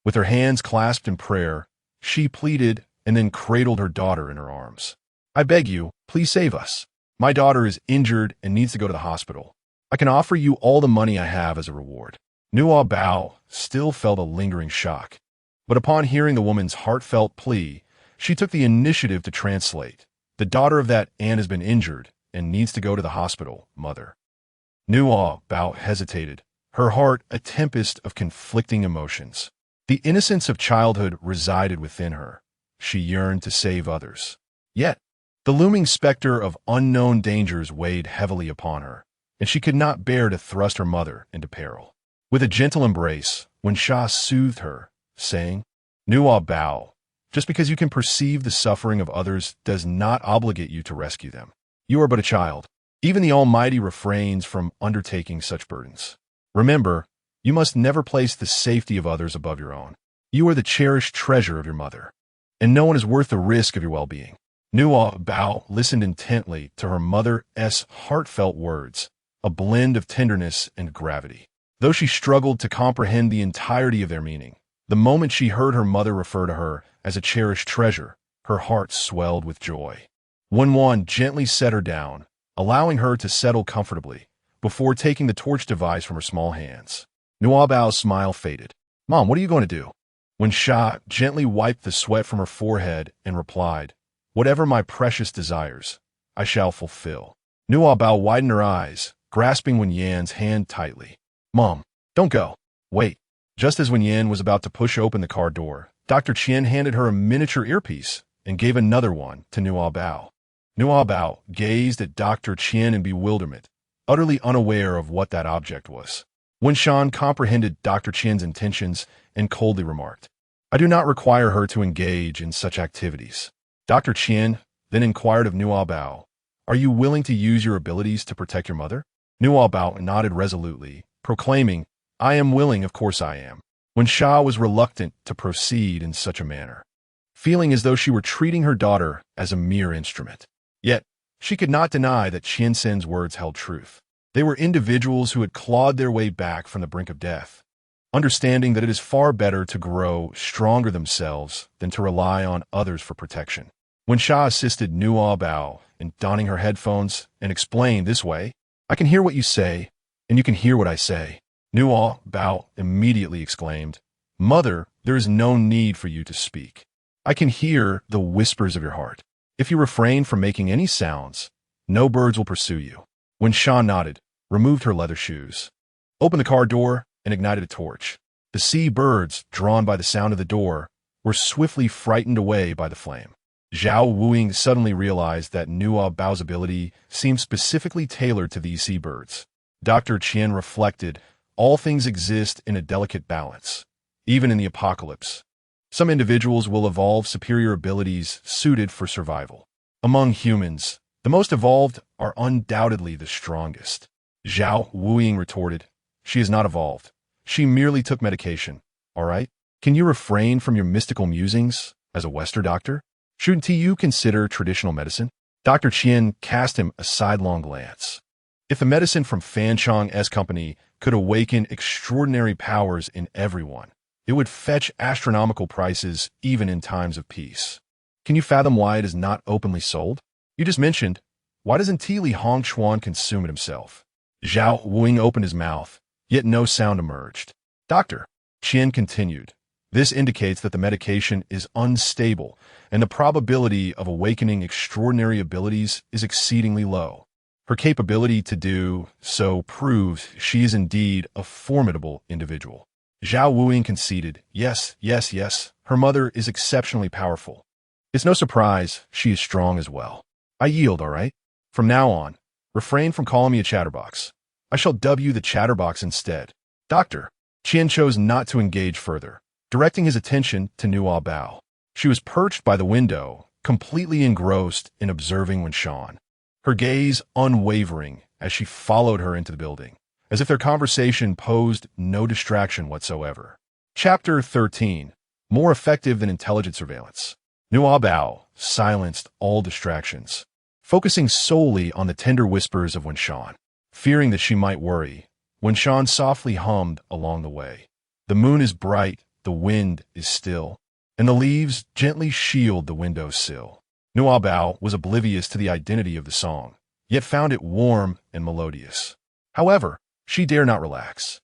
With her hands clasped in prayer, she pleaded and then cradled her daughter in her arms. I beg you, please save us. My daughter is injured and needs to go to the hospital. I can offer you all the money I have as a reward. Nuobao still felt a lingering shock, but upon hearing the woman's heartfelt plea, she took the initiative to translate. The daughter of that aunt has been injured and needs to go to the hospital, mother. Nuobao hesitated, her heart a tempest of conflicting emotions. The innocence of childhood resided within her. She yearned to save others. Yet, the looming specter of unknown dangers weighed heavily upon her, and she could not bear to thrust her mother into peril. With a gentle embrace, Wen Sha soothed her, saying, Nuobao, just because you can perceive the suffering of others does not obligate you to rescue them. You are but a child. Even the Almighty refrains from undertaking such burdens. Remember, you must never place the safety of others above your own. You are the cherished treasure of your mother, and no one is worth the risk of your well-being. Nuobao listened intently to her mother's heartfelt words, a blend of tenderness and gravity. Though she struggled to comprehend the entirety of their meaning, the moment she heard her mother refer to her as a cherished treasure, her heart swelled with joy. Wen gently set her down, allowing her to settle comfortably, before taking the torch device from her small hands. Nuobao's smile faded. Mom, what are you going to do? Wen Sha gently wiped the sweat from her forehead and replied, Whatever my precious desires, I shall fulfill. Nuobao widened her eyes, grasping Wen Yan's hand tightly. Mom, don't go. Wait. Just as Wen Yan was about to push open the car door, Dr. Qian handed her a miniature earpiece and gave another one to Nuobao. Nuobao gazed at Dr. Qian in bewilderment, utterly unaware of what that object was. Wen Shan comprehended Dr. Qian's intentions and coldly remarked, I do not require her to engage in such activities. Dr. Qian then inquired of Nuobao, Are you willing to use your abilities to protect your mother? Nuobao nodded resolutely, proclaiming, I am willing, of course I am. Wen Sha was reluctant to proceed in such a manner, feeling as though she were treating her daughter as a mere instrument. Yet, she could not deny that Qian Sen's words held truth. They were individuals who had clawed their way back from the brink of death, understanding that it is far better to grow stronger themselves than to rely on others for protection. Wen Sha assisted Nuobao in donning her headphones and explained this way, I can hear what you say, and you can hear what I say. Nuobao immediately exclaimed, Mother, there is no need for you to speak. I can hear the whispers of your heart. If you refrain from making any sounds, no birds will pursue you. When Sean nodded, removed her leather shoes, opened the car door, and ignited a torch. The sea birds, drawn by the sound of the door, were swiftly frightened away by the flame. Zhao Wuing suddenly realized that Nuobao's ability seemed specifically tailored to these sea birds. Dr. Qian reflected, all things exist in a delicate balance, even in the apocalypse. Some individuals will evolve superior abilities suited for survival. Among humans, the most evolved are undoubtedly the strongest. Zhao Wuing retorted, she is not evolved. She merely took medication, all right? Can you refrain from your mystical musings as a Western doctor? Shouldn't you consider traditional medicine? Dr. Qian cast him a sidelong glance. If the medicine from Fan Chong's company could awaken extraordinary powers in everyone, it would fetch astronomical prices even in times of peace. Can you fathom why it is not openly sold? You just mentioned, why doesn't Li Hongchuan consume it himself? Zhao Wuing opened his mouth, yet no sound emerged. Doctor, Qian continued, this indicates that the medication is unstable, and the probability of awakening extraordinary abilities is exceedingly low. Her capability to do so proves she is indeed a formidable individual. Zhao Wuing conceded, yes, her mother is exceptionally powerful. It's no surprise she is strong as well. I yield, all right? From now on, refrain from calling me a chatterbox. I shall dub you the chatterbox instead. Doctor, Qian chose not to engage further, directing his attention to Nuobao. She was perched by the window, completely engrossed in observing Wenshan, her gaze unwavering as she followed her into the building, as if their conversation posed no distraction whatsoever. Chapter 13. More effective than intelligent surveillance. Nuobao silenced all distractions, focusing solely on the tender whispers of Wenshan. Fearing that she might worry, Wenshan softly hummed along the way. The moon is bright, the wind is still, and the leaves gently shield the windowsill. Nuobao was oblivious to the identity of the song, yet found it warm and melodious. However, she dare not relax.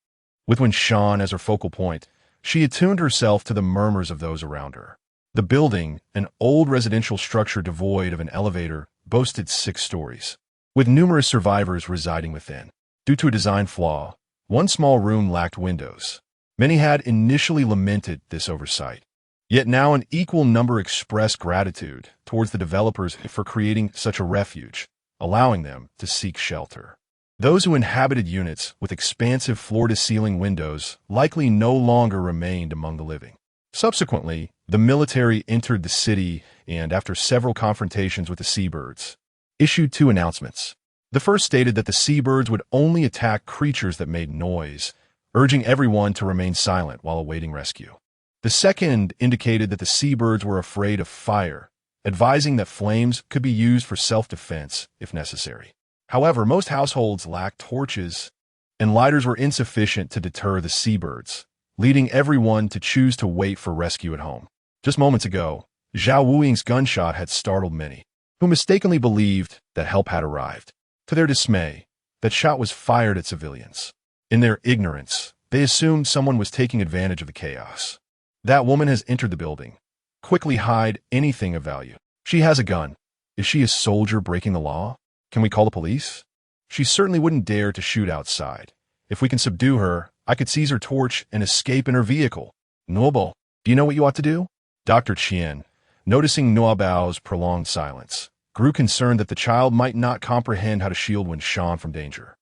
With Wenshan as her focal point, she attuned herself to the murmurs of those around her. The building, an old residential structure devoid of an elevator, boasted 6 stories, with numerous survivors residing within. Due to a design flaw, one small room lacked windows. Many had initially lamented this oversight, yet now an equal number expressed gratitude towards the developers for creating such a refuge, allowing them to seek shelter. Those who inhabited units with expansive floor-to-ceiling windows likely no longer remained among the living. Subsequently, the military entered the city and, after several confrontations with the seabirds, issued 2 announcements. The first stated that the seabirds would only attack creatures that made noise, urging everyone to remain silent while awaiting rescue. The second indicated that the seabirds were afraid of fire, advising that flames could be used for self-defense if necessary. However, most households lacked torches, and lighters were insufficient to deter the seabirds, leading everyone to choose to wait for rescue at home. Just moments ago, Zhao Wuing's gunshot had startled many, who mistakenly believed that help had arrived. To their dismay, that shot was fired at civilians. In their ignorance, they assumed someone was taking advantage of the chaos. That woman has entered the building. Quickly hide anything of value. She has a gun. Is she a soldier breaking the law? Can we call the police? She certainly wouldn't dare to shoot outside. If we can subdue her, I could seize her torch and escape in her vehicle. Nuobao, do you know what you ought to do? Dr. Qian, noticing Nuobao's prolonged silence, grew concerned that the child might not comprehend how to shield Wenshan from danger.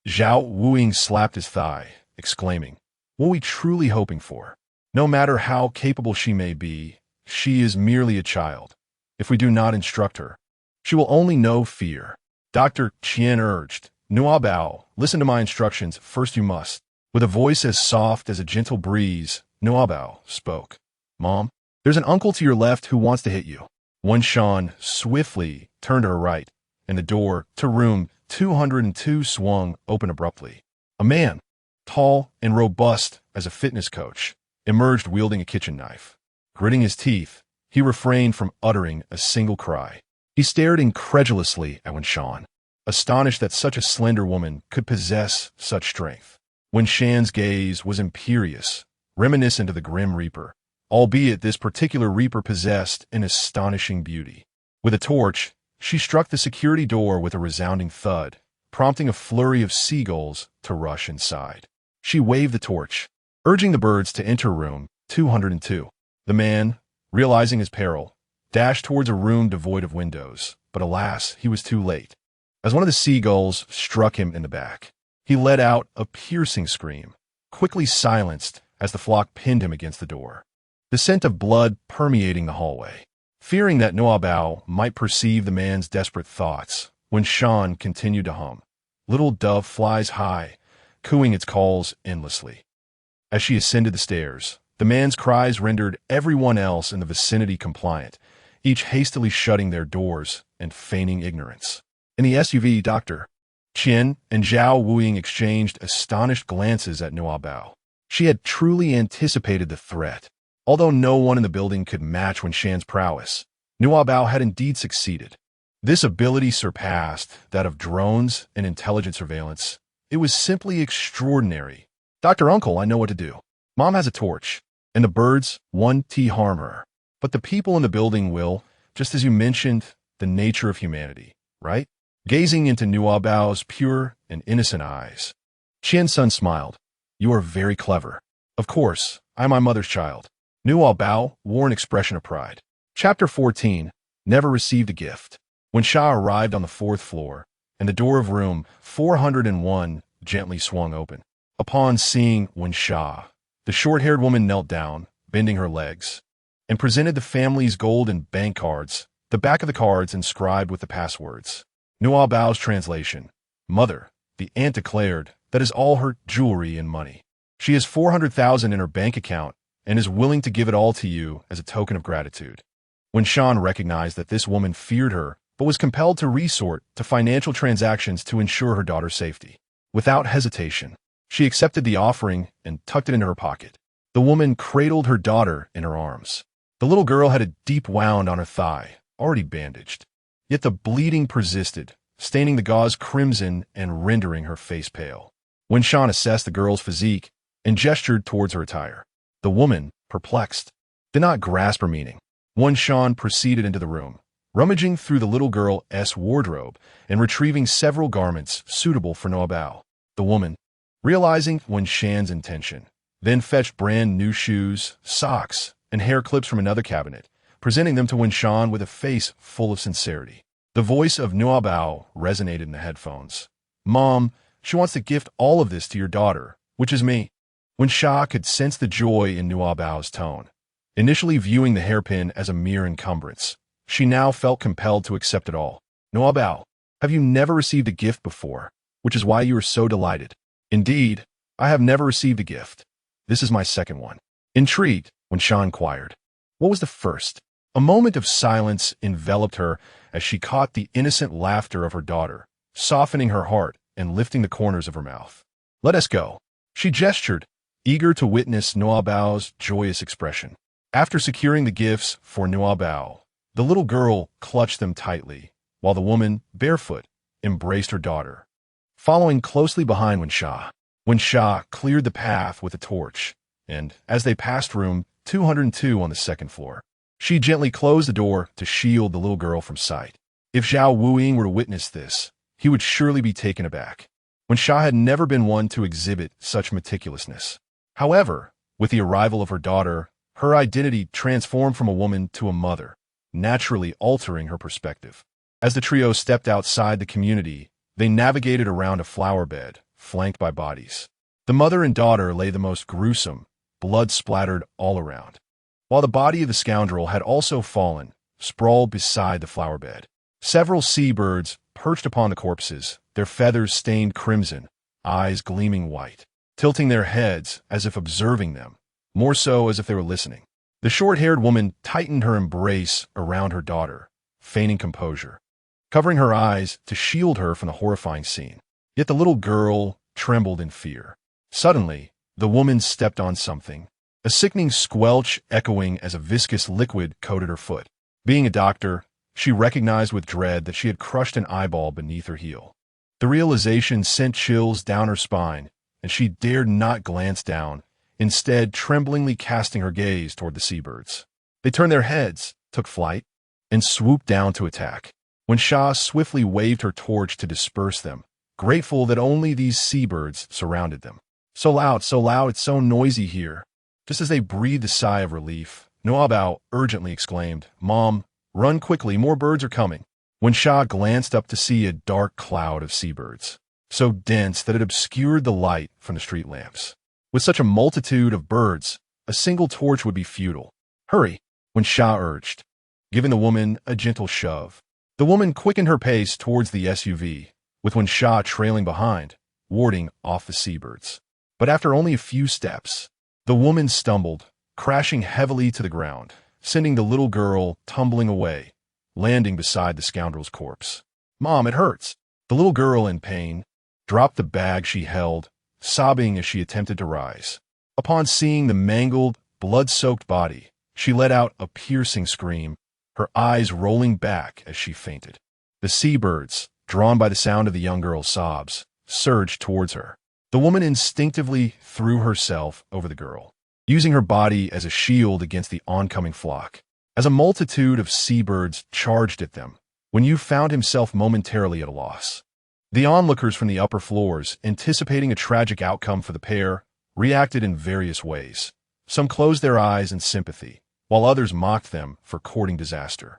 Zhao Wuing slapped his thigh, exclaiming, what are we truly hoping for? No matter how capable she may be, she is merely a child. If we do not instruct her, she will only know fear. Dr. Qian urged, Nuobao, listen to my instructions, first you must. With a voice as soft as a gentle breeze, Nuobao spoke. Mom, there's an uncle to your left who wants to hit you. Wenshan swiftly turned to her right, and the door to room 202 swung open abruptly. A man, tall and robust as a fitness coach, emerged wielding a kitchen knife. Gritting his teeth, he refrained from uttering a single cry. He stared incredulously at Wenshan, astonished that such a slender woman could possess such strength. Wenshan's gaze was imperious, reminiscent of the Grim Reaper, albeit this particular reaper possessed an astonishing beauty. With a torch, she struck the security door with a resounding thud, prompting a flurry of seagulls to rush inside. She waved the torch, urging the birds to enter room 202. The man, realizing his peril, dashed towards a room devoid of windows, but alas, he was too late. As one of the seagulls struck him in the back, he let out a piercing scream, quickly silenced as the flock pinned him against the door, the scent of blood permeating the hallway. Fearing that Nuobao might perceive the man's desperate thoughts, when Sean continued to hum, "Little dove flies high," cooing its calls endlessly. As she ascended the stairs, the man's cries rendered everyone else in the vicinity compliant, each hastily shutting their doors and feigning ignorance. In the SUV, Dr. Chen and Zhao Wuing exchanged astonished glances at Nuobao. She had truly anticipated the threat. Although no one in the building could match Wenshan's prowess, Nuobao had indeed succeeded. This ability surpassed that of drones and intelligent surveillance. It was simply extraordinary. "Dr. Uncle, I know what to do. Mom has a torch, and the birds won't harm her. But the people in the building will, just as you mentioned, the nature of humanity, right?" Gazing into Nuobao's pure and innocent eyes, Qian-sun smiled. "You are very clever. Of course, I am my mother's child." Nuobao wore an expression of pride. Chapter 14, Never Received a Gift. When Sha arrived on the 4th floor, and the door of room 401 gently swung open. Upon seeing Wen Sha, the short-haired woman knelt down, bending her legs, and presented the family's gold and bank cards, the back of the cards inscribed with the passwords. Nuobao's translation: "Mother, the aunt declared that is all her jewelry and money. She has 400,000 in her bank account and is willing to give it all to you as a token of gratitude." When Sean recognized that this woman feared her but was compelled to resort to financial transactions to ensure her daughter's safety. Without hesitation, she accepted the offering and tucked it into her pocket. The woman cradled her daughter in her arms. The little girl had a deep wound on her thigh, already bandaged. Yet the bleeding persisted, staining the gauze crimson and rendering her face pale. When Sean assessed the girl's physique and gestured towards her attire, the woman, perplexed, did not grasp her meaning. When Sean proceeded into the room, rummaging through the little girl's wardrobe and retrieving several garments suitable for Nuobao. The woman, realizing Wen Shan's intention, then fetched brand new shoes, socks, and hair clips from another cabinet, presenting them to Wen Shan with a face full of sincerity. The voice of Nuobao resonated in the headphones. "Mom, she wants to gift all of this to your daughter, which is me." Wen Sha could sense the joy in Nuobao's tone. Initially viewing the hairpin as a mere encumbrance, she now felt compelled to accept it all. "Nuobao, have you never received a gift before, which is why you are so delighted?" "Indeed, I have never received a gift. This is my second one." Intrigued, Wen Shan inquired, "What was the first?" A moment of silence enveloped her as she caught the innocent laughter of her daughter, softening her heart and lifting the corners of her mouth. "Let us go." She gestured, eager to witness Nuobao's joyous expression. After securing the gifts for Nuobao, the little girl clutched them tightly, while the woman, barefoot, embraced her daughter. Following closely behind Wen Sha cleared the path with a torch, and, as they passed room 202 on the 2nd floor, she gently closed the door to shield the little girl from sight. If Zhao Wuing were to witness this, he would surely be taken aback. Wen Sha had never been one to exhibit such meticulousness. However, with the arrival of her daughter, her identity transformed from a woman to a mother, naturally altering her perspective. As the trio stepped outside the community, they navigated around a flower bed, flanked by bodies. The mother and daughter lay the most gruesome, blood splattered all around, while the body of the scoundrel had also fallen, sprawled beside the flower bed. Several seabirds perched upon the corpses, their feathers stained crimson, eyes gleaming white, tilting their heads as if observing them, more so as if they were listening. The short-haired woman tightened her embrace around her daughter, feigning composure, covering her eyes to shield her from the horrifying scene. Yet the little girl trembled in fear. Suddenly, the woman stepped on something, a sickening squelch echoing as a viscous liquid coated her foot. Being a doctor, she recognized with dread that she had crushed an eyeball beneath her heel. The realization sent chills down her spine, and she dared not glance down, instead tremblingly casting her gaze toward the seabirds. They turned their heads, took flight, and swooped down to attack. When Shah swiftly waved her torch to disperse them, grateful that only these seabirds surrounded them. So loud, it's so noisy here. Just as they breathed a sigh of relief, Nuobao urgently exclaimed, "Mom, run quickly, more birds are coming." When Shah glanced up to see a dark cloud of seabirds, so dense that it obscured the light from the street lamps. With such a multitude of birds, a single torch would be futile. "Hurry," when Shah urged, giving the woman a gentle shove. The woman quickened her pace towards the SUV, with When Shah trailing behind, warding off the seabirds. But after only a few steps, the woman stumbled, crashing heavily to the ground, sending the little girl tumbling away, landing beside the scoundrel's corpse. "Mom, it hurts." The little girl, in pain, dropped the bag she held, sobbing as she attempted to rise. Upon seeing the mangled, blood-soaked body, she let out a piercing scream, her eyes rolling back as she fainted. The seabirds, drawn by the sound of the young girl's sobs, surged towards her. The woman instinctively threw herself over the girl, using her body as a shield against the oncoming flock. As a multitude of seabirds charged at them, When you found himself momentarily at a loss. The onlookers from the upper floors, anticipating a tragic outcome for the pair, reacted in various ways. Some closed their eyes in sympathy, while others mocked them for courting disaster.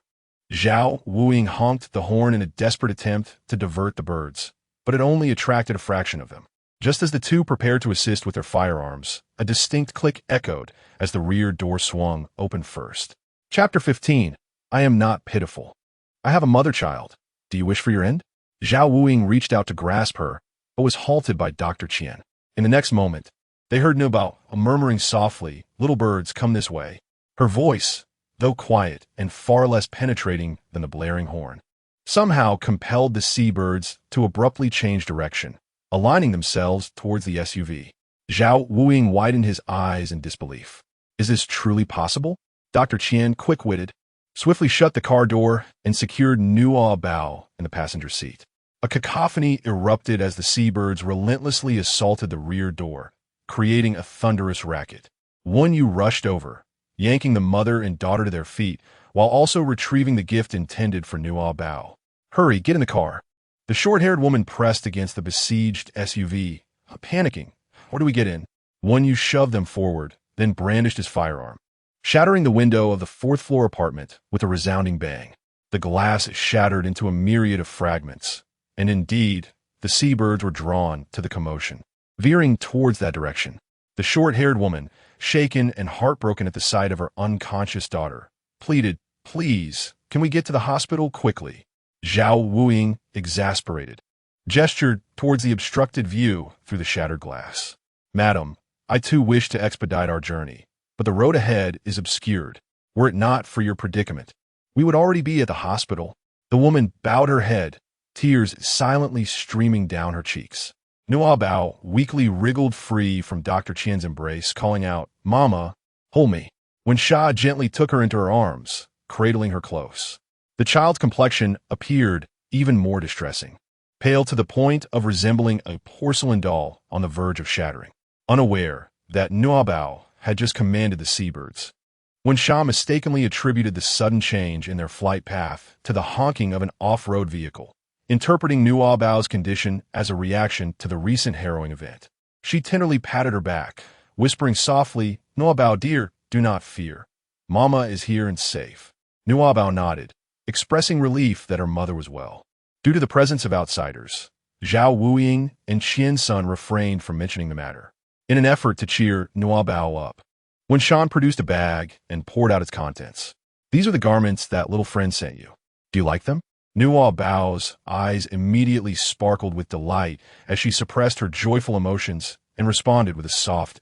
Zhao Wuing honked the horn in a desperate attempt to divert the birds, but it only attracted a fraction of them. Just as the two prepared to assist with their firearms, a distinct click echoed as the rear door swung open first. Chapter 15. I am not pitiful. I have a mother child. Do you wish for your end? Zhao Wuing reached out to grasp her, but was halted by Dr. Qian. In the next moment, they heard Nuobao murmuring softly, "Little birds, come this way." Her voice, though quiet and far less penetrating than the blaring horn, somehow compelled the seabirds to abruptly change direction, aligning themselves towards the SUV. Zhao Wuing widened his eyes in disbelief. Is this truly possible? Dr. Qian, quick-witted, swiftly shut the car door and secured Nuobao in the passenger seat. A cacophony erupted as the seabirds relentlessly assaulted the rear door, creating a thunderous racket. One Yu rushed over, yanking the mother and daughter to their feet, while also retrieving the gift intended for Nuobao. "Hurry, get in the car." The short-haired woman pressed against the besieged SUV, panicking. "Where do we get in?" One Yu shoved them forward, then brandished his firearm, shattering the window of the fourth-floor apartment with a resounding bang. The glass shattered into a myriad of fragments, and indeed, the seabirds were drawn to the commotion, veering towards that direction. The short-haired woman, shaken and heartbroken at the sight of her unconscious daughter, pleaded, "Please, can we get to the hospital quickly?" Zhao Wuing, exasperated, gestured towards the obstructed view through the shattered glass. "Madam, I too wish to expedite our journey, but the road ahead is obscured. Were it not for your predicament, we would already be at the hospital." The woman bowed her head, tears silently streaming down her cheeks. Nuobao weakly wriggled free from Dr. Qian's embrace, calling out, "Mama, hold me." When Shah gently took her into her arms, cradling her close, the child's complexion appeared even more distressing, pale to the point of resembling a porcelain doll on the verge of shattering, unaware that Nuobao had just commanded the seabirds. When Shah mistakenly attributed the sudden change in their flight path to the honking of an off-road vehicle, interpreting Nuobao's condition as a reaction to the recent harrowing event, she tenderly patted her back, whispering softly, "Nuobao, dear, do not fear. Mama is here and safe." Nuobao nodded, expressing relief that her mother was well. Due to the presence of outsiders, Zhao Wuing and Qian-sun refrained from mentioning the matter, in an effort to cheer Nuobao up. When Shan produced a bag and poured out its contents, "These are the garments that little friend sent you. Do you like them?" Nuobao's eyes immediately sparkled with delight as she suppressed her joyful emotions and responded with a soft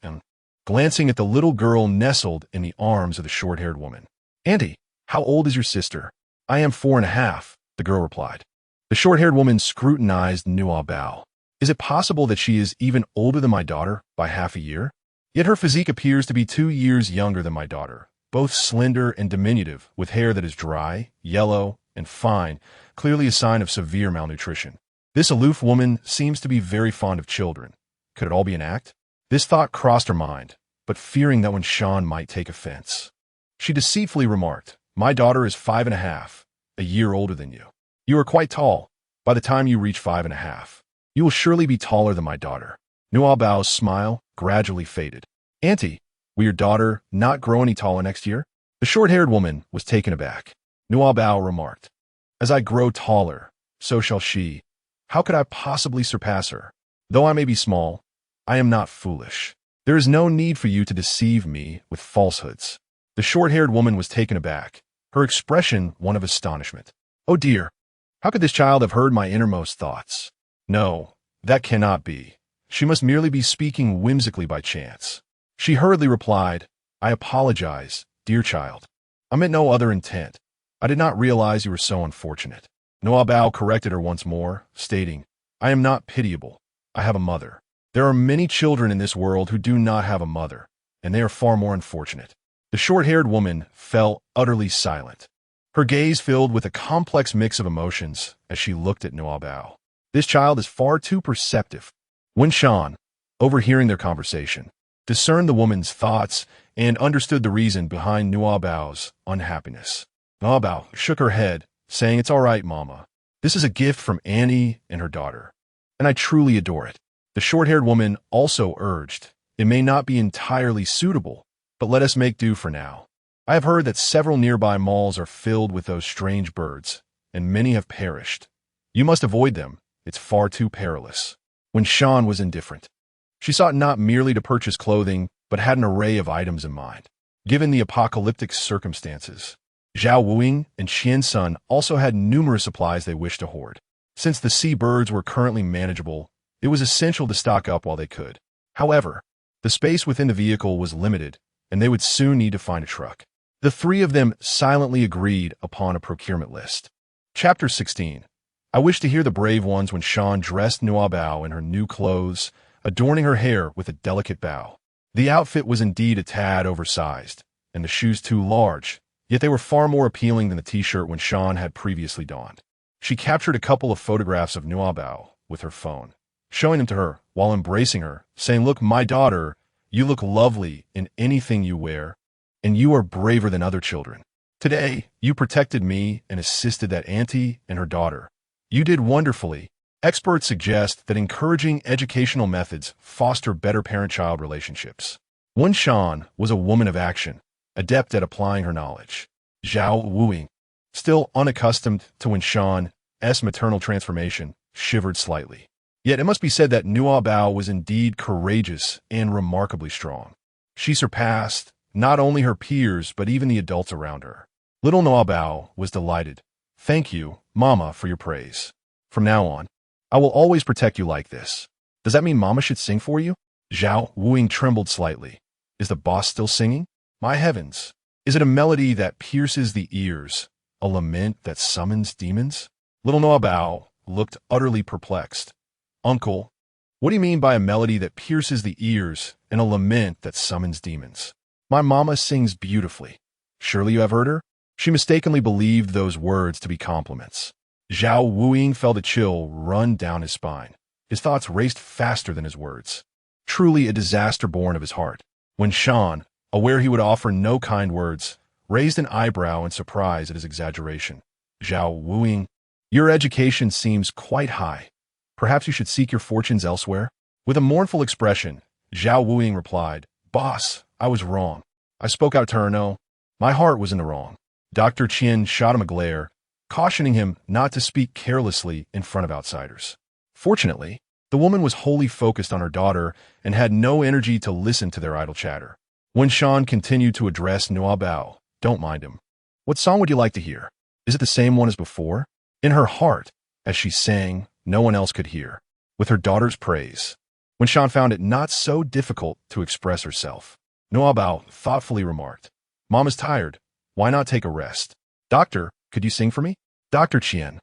glancing at the little girl nestled in the arms of the short-haired woman. "Auntie, how old is your sister?" "I am 4.5, the girl replied. The short-haired woman scrutinized Nuobao. "Is it possible that she is even older than my daughter by half a year? Yet her physique appears to be 2 years younger than my daughter, both slender and diminutive, with hair that is dry, yellow, and fine, clearly a sign of severe malnutrition. This aloof woman seems to be very fond of children. Could it all be an act?" This thought crossed her mind, but fearing that Wen Shan might take offense. She deceitfully remarked, "My daughter is 5.5, a year older than you. You are quite tall. By the time you reach 5.5, you will surely be taller than my daughter." Nuobao's smile gradually faded. "Auntie, will your daughter not grow any taller next year?" The short-haired woman was taken aback. Nuobao remarked, "As I grow taller, so shall she. How could I possibly surpass her? Though I may be small, I am not foolish. There is no need for you to deceive me with falsehoods." The short-haired woman was taken aback, her expression one of astonishment. "Oh dear, how could this child have heard my innermost thoughts? No, that cannot be. She must merely be speaking whimsically by chance." She hurriedly replied, "I apologize, dear child. I meant no other intent. I did not realize you were so unfortunate." Nuobao corrected her once more, stating, "I am not pitiable. I have a mother. There are many children in this world who do not have a mother, and they are far more unfortunate." The short-haired woman fell utterly silent. Her gaze filled with a complex mix of emotions as she looked at Nuobao. This child is far too perceptive. Wen Shan, overhearing their conversation, discerned the woman's thoughts and understood the reason behind Nuobao's unhappiness. Nuobao shook her head, saying, "It's all right, Mama. This is a gift from Annie and her daughter, and I truly adore it." The short-haired woman also urged, "It may not be entirely suitable, but let us make do for now. I have heard that several nearby malls are filled with those strange birds, and many have perished. You must avoid them. It's far too perilous." Wen Shan was indifferent. She sought not merely to purchase clothing, but had an array of items in mind. Given the apocalyptic circumstances, Zhao Wuing and Qian Sun also had numerous supplies they wished to hoard. Since the sea birds were currently manageable, it was essential to stock up while they could. However, the space within the vehicle was limited, and they would soon need to find a truck. The three of them silently agreed upon a procurement list. Chapter 16. I wish to hear the brave ones when Shan dressed Nuobao in her new clothes, adorning her hair with a delicate bow. The outfit was indeed a tad oversized, and the shoes too large, yet they were far more appealing than the t-shirt Wen Shan had previously donned. She captured a couple of photographs of Nuobao with her phone, showing them to her while embracing her, saying, "Look, my daughter, you look lovely in anything you wear, and you are braver than other children. Today, you protected me and assisted that auntie and her daughter. You did wonderfully." Experts suggest that encouraging educational methods foster better parent-child relationships. Wen Shan was a woman of action, adept at applying her knowledge. Zhao Wuing, still unaccustomed to Wen Shan's maternal transformation, shivered slightly. Yet it must be said that Nuobao was indeed courageous and remarkably strong. She surpassed not only her peers but even the adults around her. Little Nuobao was delighted. "Thank you, Mama, for your praise. From now on, I will always protect you like this. Does that mean Mama should sing for you?" Zhao Wuing trembled slightly. "Is the boss still singing? My heavens! Is it a melody that pierces the ears, a lament that summons demons?" Little Nuobao looked utterly perplexed. "Uncle, what do you mean by a melody that pierces the ears and a lament that summons demons?" "My Mama sings beautifully. Surely you have heard her?" She mistakenly believed those words to be compliments. Zhao Wuing felt a chill run down his spine. His thoughts raced faster than his words. Truly a disaster born of his heart. When Shan, aware he would offer no kind words, raised an eyebrow in surprise at his exaggeration. "Zhao Wuing, your education seems quite high. Perhaps you should seek your fortunes elsewhere?" With a mournful expression, Zhao Wuing replied, "Boss, I was wrong. I spoke out Turno. My heart was in the wrong." Dr. Qian shot him a glare, cautioning him not to speak carelessly in front of outsiders. Fortunately, the woman was wholly focused on her daughter and had no energy to listen to their idle chatter. When Shan continued to address Nuobao, "Don't mind him. What song would you like to hear? Is it the same one as before?" In her heart, as she sang, no one else could hear, with her daughter's praise. When Shan found it not so difficult to express herself, Nuobao thoughtfully remarked, "Mom is tired. Why not take a rest? Doctor, could you sing for me?" Dr. Qian.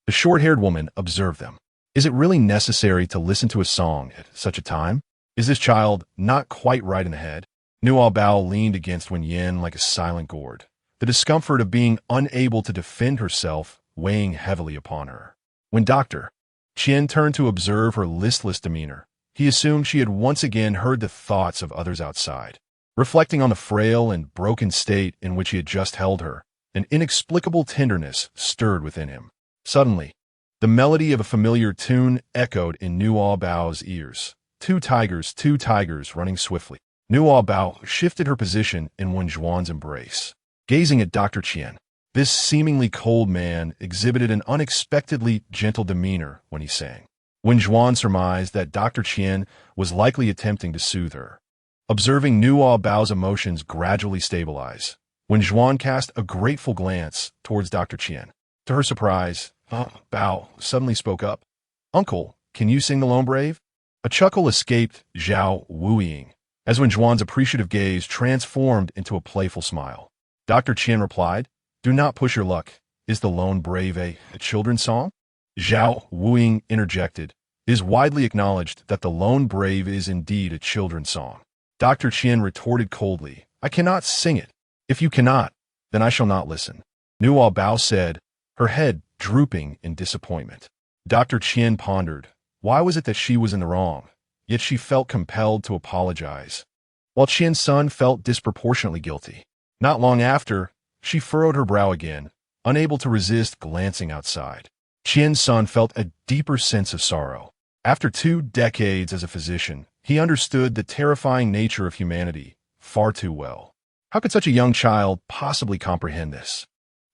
The short-haired woman observed them. "Is it really necessary to listen to a song at such a time? Is this child not quite right in the head?" Nuobao leaned against Wen Yin like a silent gourd, the discomfort of being unable to defend herself weighing heavily upon her. When Dr. Qian turned to observe her listless demeanor, He assumed she had once again heard the thoughts of others outside. Reflecting on the frail and broken state in which he had just held her, an inexplicable tenderness stirred within him. Suddenly, the melody of a familiar tune echoed in Nuobao's ears. Two tigers running swiftly. Nuobao shifted her position in Wenjuan's embrace, gazing at Dr. Qian. This seemingly cold man exhibited an unexpectedly gentle demeanor when he sang. Wenjuan surmised that Dr. Qian was likely attempting to soothe her. Observing Nuobao's emotions gradually stabilize, Wenjuan cast a grateful glance towards Dr. Qian. To her surprise, Bao suddenly spoke up. "Uncle, can you sing the Lone Brave?" A chuckle escaped Zhao Wuying, as Wenjuan's appreciative gaze transformed into a playful smile. Dr. Qian replied, "Do not push your luck. Is the Lone Brave a children's song?" Zhao Wuying interjected. "It is widely acknowledged that the Lone Brave is indeed a children's song." Dr. Qian retorted coldly, "I cannot sing it. If you cannot, then I shall not listen." Nuobao said, her head drooping in disappointment. Dr. Qian pondered. Why was it that she was in the wrong? Yet she felt compelled to apologize, while Qian's son felt disproportionately guilty. Not long after, she furrowed her brow again, unable to resist glancing outside. Qian's son felt a deeper sense of sorrow. After 2 decades as a physician, he understood the terrifying nature of humanity far too well. How could such a young child possibly comprehend this?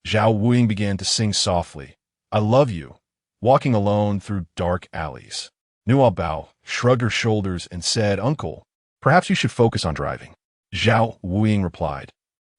Zhao Wuying began to sing softly, "I love you," walking alone through dark alleys. Nuobao shrugged her shoulders and said, "Uncle, perhaps you should focus on driving." Zhao Wuying replied,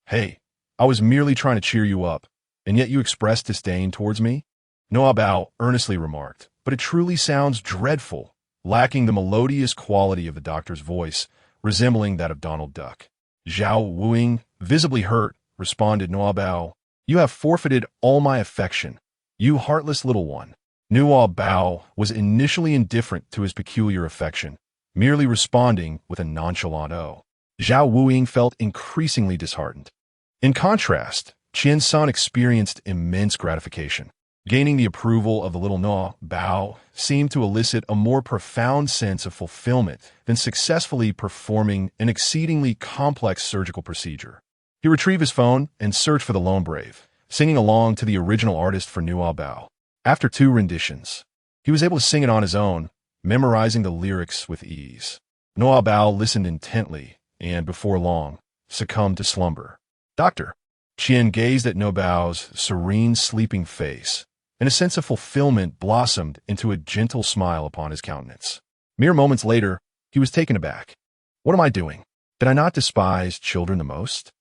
"Hey, I was merely trying to cheer you up, and yet you expressed disdain towards me?" Nuobao earnestly remarked, "But it truly sounds dreadful," lacking the melodious quality of the doctor's voice, resembling that of Donald Duck. Zhao Wuying, visibly hurt, responded, "Nuobao, you have forfeited all my affection, you heartless little one." Nuobao was initially indifferent to his peculiar affection, merely responding with a nonchalant "oh." Zhao Wuying felt increasingly disheartened. In contrast, Qian's son experienced immense gratification. Gaining the approval of the little Nuobao seemed to elicit a more profound sense of fulfillment than successfully performing an exceedingly complex surgical procedure. He retrieved his phone and searched for the Lone Brave, singing along to the original artist for Nuobao. After 2 renditions, he was able to sing it on his own, memorizing the lyrics with ease. Nuobao listened intently and, before long, succumbed to slumber. "Doctor." Qian gazed at Nuobao's serene, sleeping face, and a sense of fulfillment blossomed into a gentle smile upon his countenance. Mere moments later, he was taken aback. "What am I doing? Did I not despise children the most?"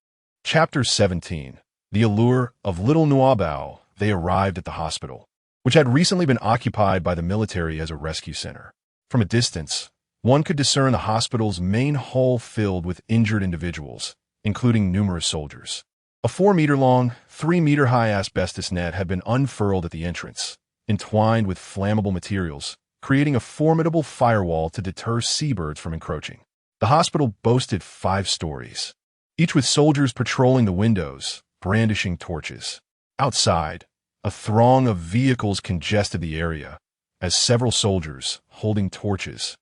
Chapter 17. The allure of little Nuobao. They arrived at the hospital, which had recently been occupied by the military as a rescue center. From a distance, one could discern the hospital's main hall filled with injured individuals, including numerous soldiers. A 4-meter-long, 3-meter-high asbestos net had been unfurled at the entrance, entwined with flammable materials, creating a formidable firewall to deter seabirds from encroaching. The hospital boasted 5 stories, each with soldiers patrolling the windows, brandishing torches. Outside, a throng of vehicles congested the area, as several soldiers, holding torches,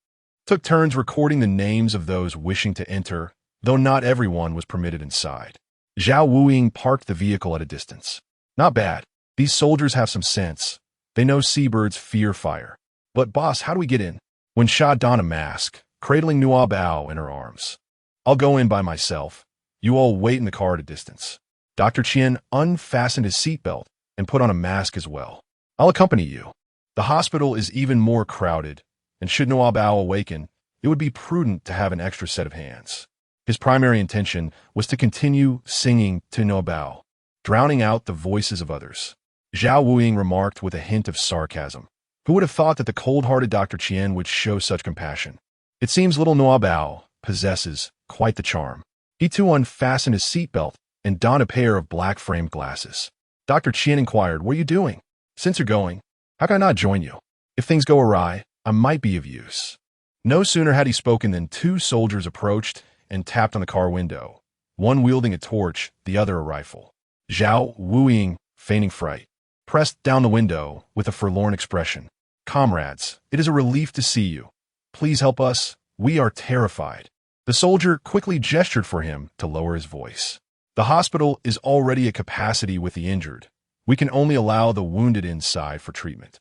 took turns recording the names of those wishing to enter, though not everyone was permitted inside. Zhao Wuying parked the vehicle at a distance. "Not bad. These soldiers have some sense. They know seabirds fear fire. But boss, how do we get in?" When Sha donned a mask, cradling Nuobao in her arms. "I'll go in by myself. You all wait in the car at a distance." Dr. Qian unfastened his seatbelt and put on a mask as well. "I'll accompany you. The hospital is even more crowded, and should Nuobao awaken, it would be prudent to have an extra set of hands." His primary intention was to continue singing to Nuobao, drowning out the voices of others. Zhao Wuying remarked with a hint of sarcasm. Who would have thought that the cold-hearted Dr. Qian would show such compassion? It seems little Nuobao possesses quite the charm. He too unfastened his seatbelt and donned a pair of black-framed glasses. Dr. Qian inquired, "What are you doing? Since you're going, how can I not join you? If things go awry, I might be of use." No sooner had he spoken than 2 soldiers approached and tapped on the car window, one wielding a torch, the other a rifle. Zhao Wuying, feigning fright, pressed down the window with a forlorn expression. "Comrades, it is a relief to see you. Please help us. We are terrified. The soldier quickly gestured for him to lower his voice. The hospital is already at capacity with the injured. We can only allow the wounded inside for treatment.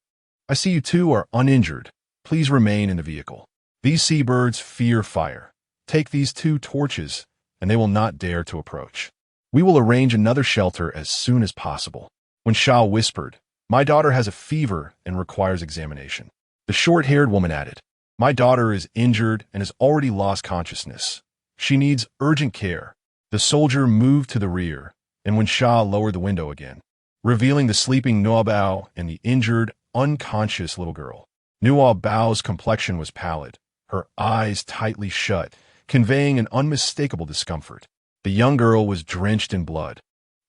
I see you two are uninjured. Please remain in the vehicle. These seabirds fear fire. Take these 2 torches, and they will not dare to approach. We will arrange another shelter as soon as possible. When Shao whispered, "My daughter has a fever and requires examination," the short-haired woman added, "My daughter is injured and has already lost consciousness. She needs urgent care." The soldier moved to the rear, and when Shao lowered the window again, revealing the sleeping Nuobao and the injured, unconscious little girl. Nuobao's complexion was pallid, her eyes tightly shut, conveying an unmistakable discomfort. The young girl was drenched in blood,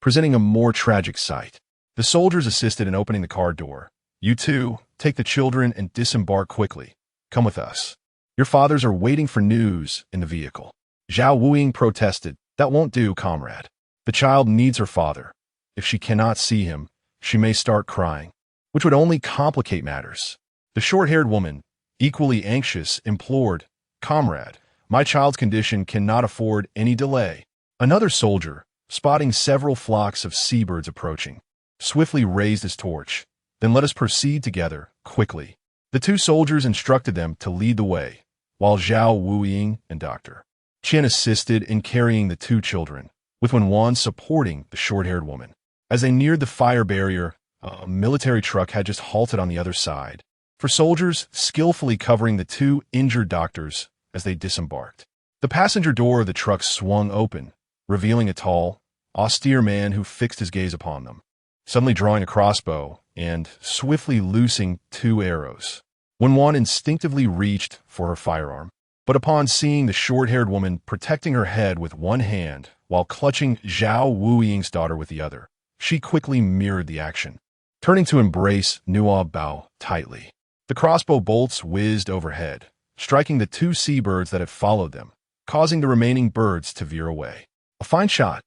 presenting a more tragic sight. The soldiers assisted in opening the car door. "You two, take the children and disembark quickly. Come with us. Your fathers are waiting for news in the vehicle." Zhao Wuying protested, "That won't do, comrade. The child needs her father. If she cannot see him, she may start crying, which would only complicate matters." The short-haired woman, equally anxious, implored, "Comrade, my child's condition cannot afford any delay." Another soldier, spotting several flocks of seabirds approaching, swiftly raised his torch. "Then let us proceed together, quickly." The 2 soldiers instructed them to lead the way, while Zhao Wuying and Dr. Qian assisted in carrying the 2 children, with Wen supporting the short-haired woman. As they neared the fire barrier, a military truck had just halted on the other side, for soldiers skillfully covering the 2 injured doctors as they disembarked. The passenger door of the truck swung open, revealing a tall, austere man who fixed his gaze upon them, suddenly drawing a crossbow and swiftly loosing 2 arrows. Wen instinctively reached for her firearm, but upon seeing the short-haired woman protecting her head with one hand while clutching Zhao Wuying's daughter with the other, she quickly mirrored the action, turning to embrace Nuobao tightly. The crossbow bolts whizzed overhead, striking the 2 seabirds that had followed them, causing the remaining birds to veer away. A fine shot.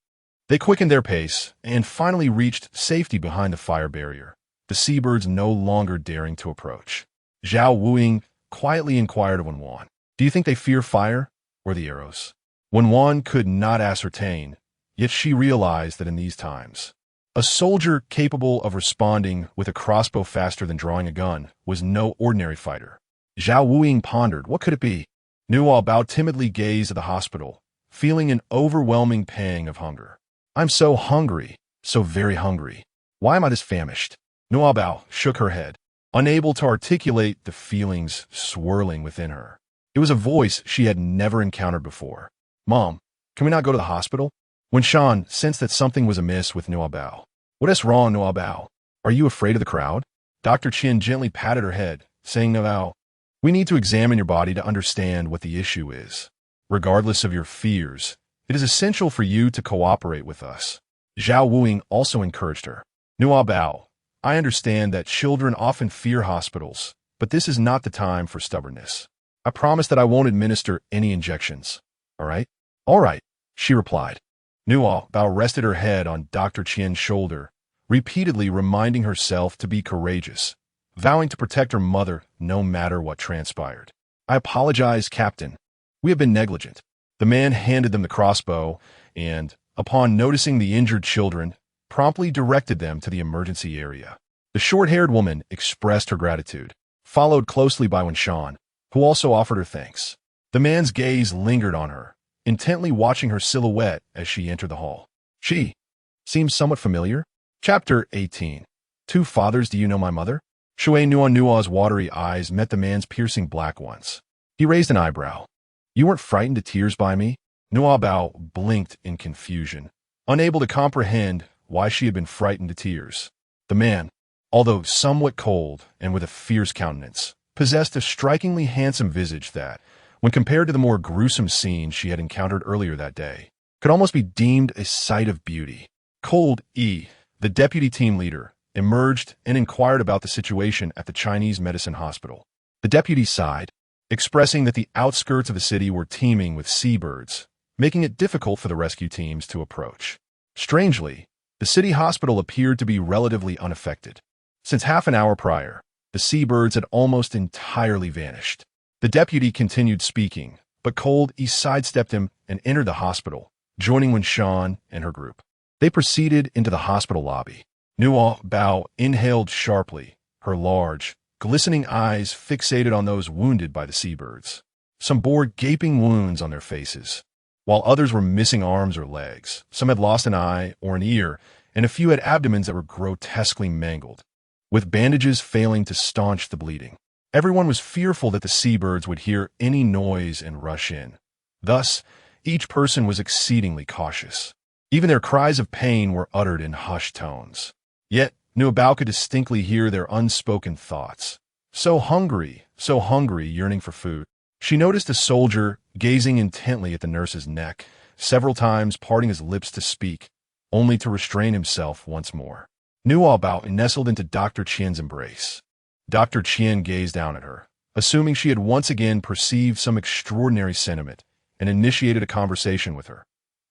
They quickened their pace and finally reached safety behind the fire barrier, the seabirds no longer daring to approach. Zhao Wuying quietly inquired of Wen, "Do you think they fear fire or the arrows?" Wen could not ascertain, yet she realized that in these times, a soldier capable of responding with a crossbow faster than drawing a gun was no ordinary fighter. Zhao Wuying pondered, what could it be? Nuobao timidly gazed at the hospital, feeling an overwhelming pang of hunger. "I'm so hungry, so very hungry. Why am I this famished?" Nuobao shook her head, unable to articulate the feelings swirling within her. It was a voice she had never encountered before. "Mom, can we not go to the hospital?" When Shan sensed that something was amiss with Nuobao. "What is wrong, Nuobao? Are you afraid of the crowd?" Dr. Qian gently patted her head, saying, "Nuobao, we need to examine your body to understand what the issue is. Regardless of your fears, it is essential for you to cooperate with us." Zhao Wuying also encouraged her. "Nuobao, I understand that children often fear hospitals, but this is not the time for stubbornness. I promise that I won't administer any injections. All right?" "All right," she replied. Nuobao rested her head on Dr. Qian's shoulder, repeatedly reminding herself to be courageous, vowing to protect her mother no matter what transpired. "I apologize, Captain. We have been negligent." The man handed them the crossbow and, upon noticing the injured children, promptly directed them to the emergency area. The short-haired woman expressed her gratitude, followed closely by Wen, who also offered her thanks. The man's gaze lingered on her, intently watching her silhouette as she entered the hall. "She seems somewhat familiar." Chapter 18. 2 fathers, do you know my mother? Shui Nuo's watery eyes met the man's piercing black ones. He raised an eyebrow. "You weren't frightened to tears by me?" Nuobao blinked in confusion, unable to comprehend why she had been frightened to tears. The man, although somewhat cold and with a fierce countenance, possessed a strikingly handsome visage that, when compared to the more gruesome scene she had encountered earlier that day, could almost be deemed a sight of beauty. Cold E, the deputy team leader, emerged and inquired about the situation at the Chinese medicine hospital. The deputy sighed, expressing that the outskirts of the city were teeming with seabirds, making it difficult for the rescue teams to approach. Strangely, the city hospital appeared to be relatively unaffected. Since half an hour prior, the seabirds had almost entirely vanished. The deputy continued speaking, but cold, he sidestepped him and entered the hospital, joining Winshan and her group. They proceeded into the hospital lobby. Nuobao inhaled sharply, her large, glistening eyes fixated on those wounded by the seabirds. Some bore gaping wounds on their faces, while others were missing arms or legs. Some had lost an eye or an ear, and a few had abdomens that were grotesquely mangled, with bandages failing to staunch the bleeding. Everyone was fearful that the seabirds would hear any noise and rush in. Thus, each person was exceedingly cautious. Even their cries of pain were uttered in hushed tones. Yet, Nuobao could distinctly hear their unspoken thoughts. So hungry, yearning for food. She noticed a soldier gazing intently at the nurse's neck, several times parting his lips to speak, only to restrain himself once more. Nuobao nestled into Dr. Qian's embrace. Dr. Qian gazed down at her, assuming she had once again perceived some extraordinary sentiment, and initiated a conversation with her.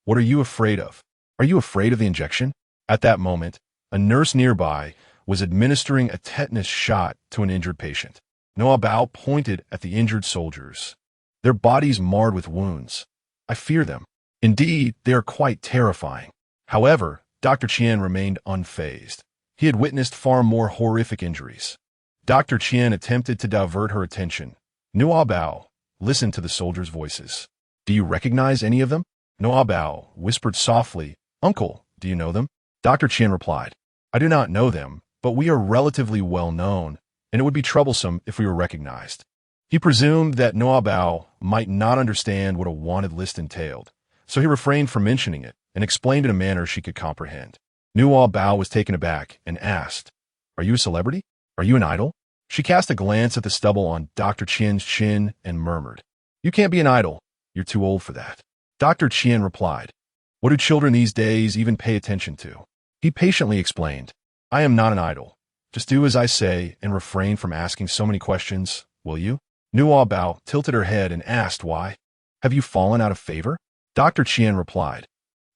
"What are you afraid of? Are you afraid of the injection?" At that moment, a nurse nearby was administering a tetanus shot to an injured patient. Nuobao pointed at the injured soldiers. "Their bodies marred with wounds. I fear them. Indeed, they are quite terrifying." However, Dr. Qian remained unfazed. He had witnessed far more horrific injuries. Dr. Qian attempted to divert her attention. "Nuobao, listen to the soldiers' voices. Do you recognize any of them?" Nuobao whispered softly, "Uncle, do you know them?" Dr. Qian replied, "I do not know them, but we are relatively well known, and it would be troublesome if we were recognized." He presumed that Nuobao might not understand what a wanted list entailed, so he refrained from mentioning it and explained in a manner she could comprehend. Nuobao was taken aback and asked, "Are you a celebrity? Are you an idol?" She cast a glance at the stubble on Dr. Qian's chin and murmured, "You can't be an idol. You're too old for that." Dr. Qian replied, "What do children these days even pay attention to?" He patiently explained, "I am not an idol. Just do as I say and refrain from asking so many questions, will you?" Nuobao tilted her head and asked why. "Have you fallen out of favor?" Dr. Qian replied,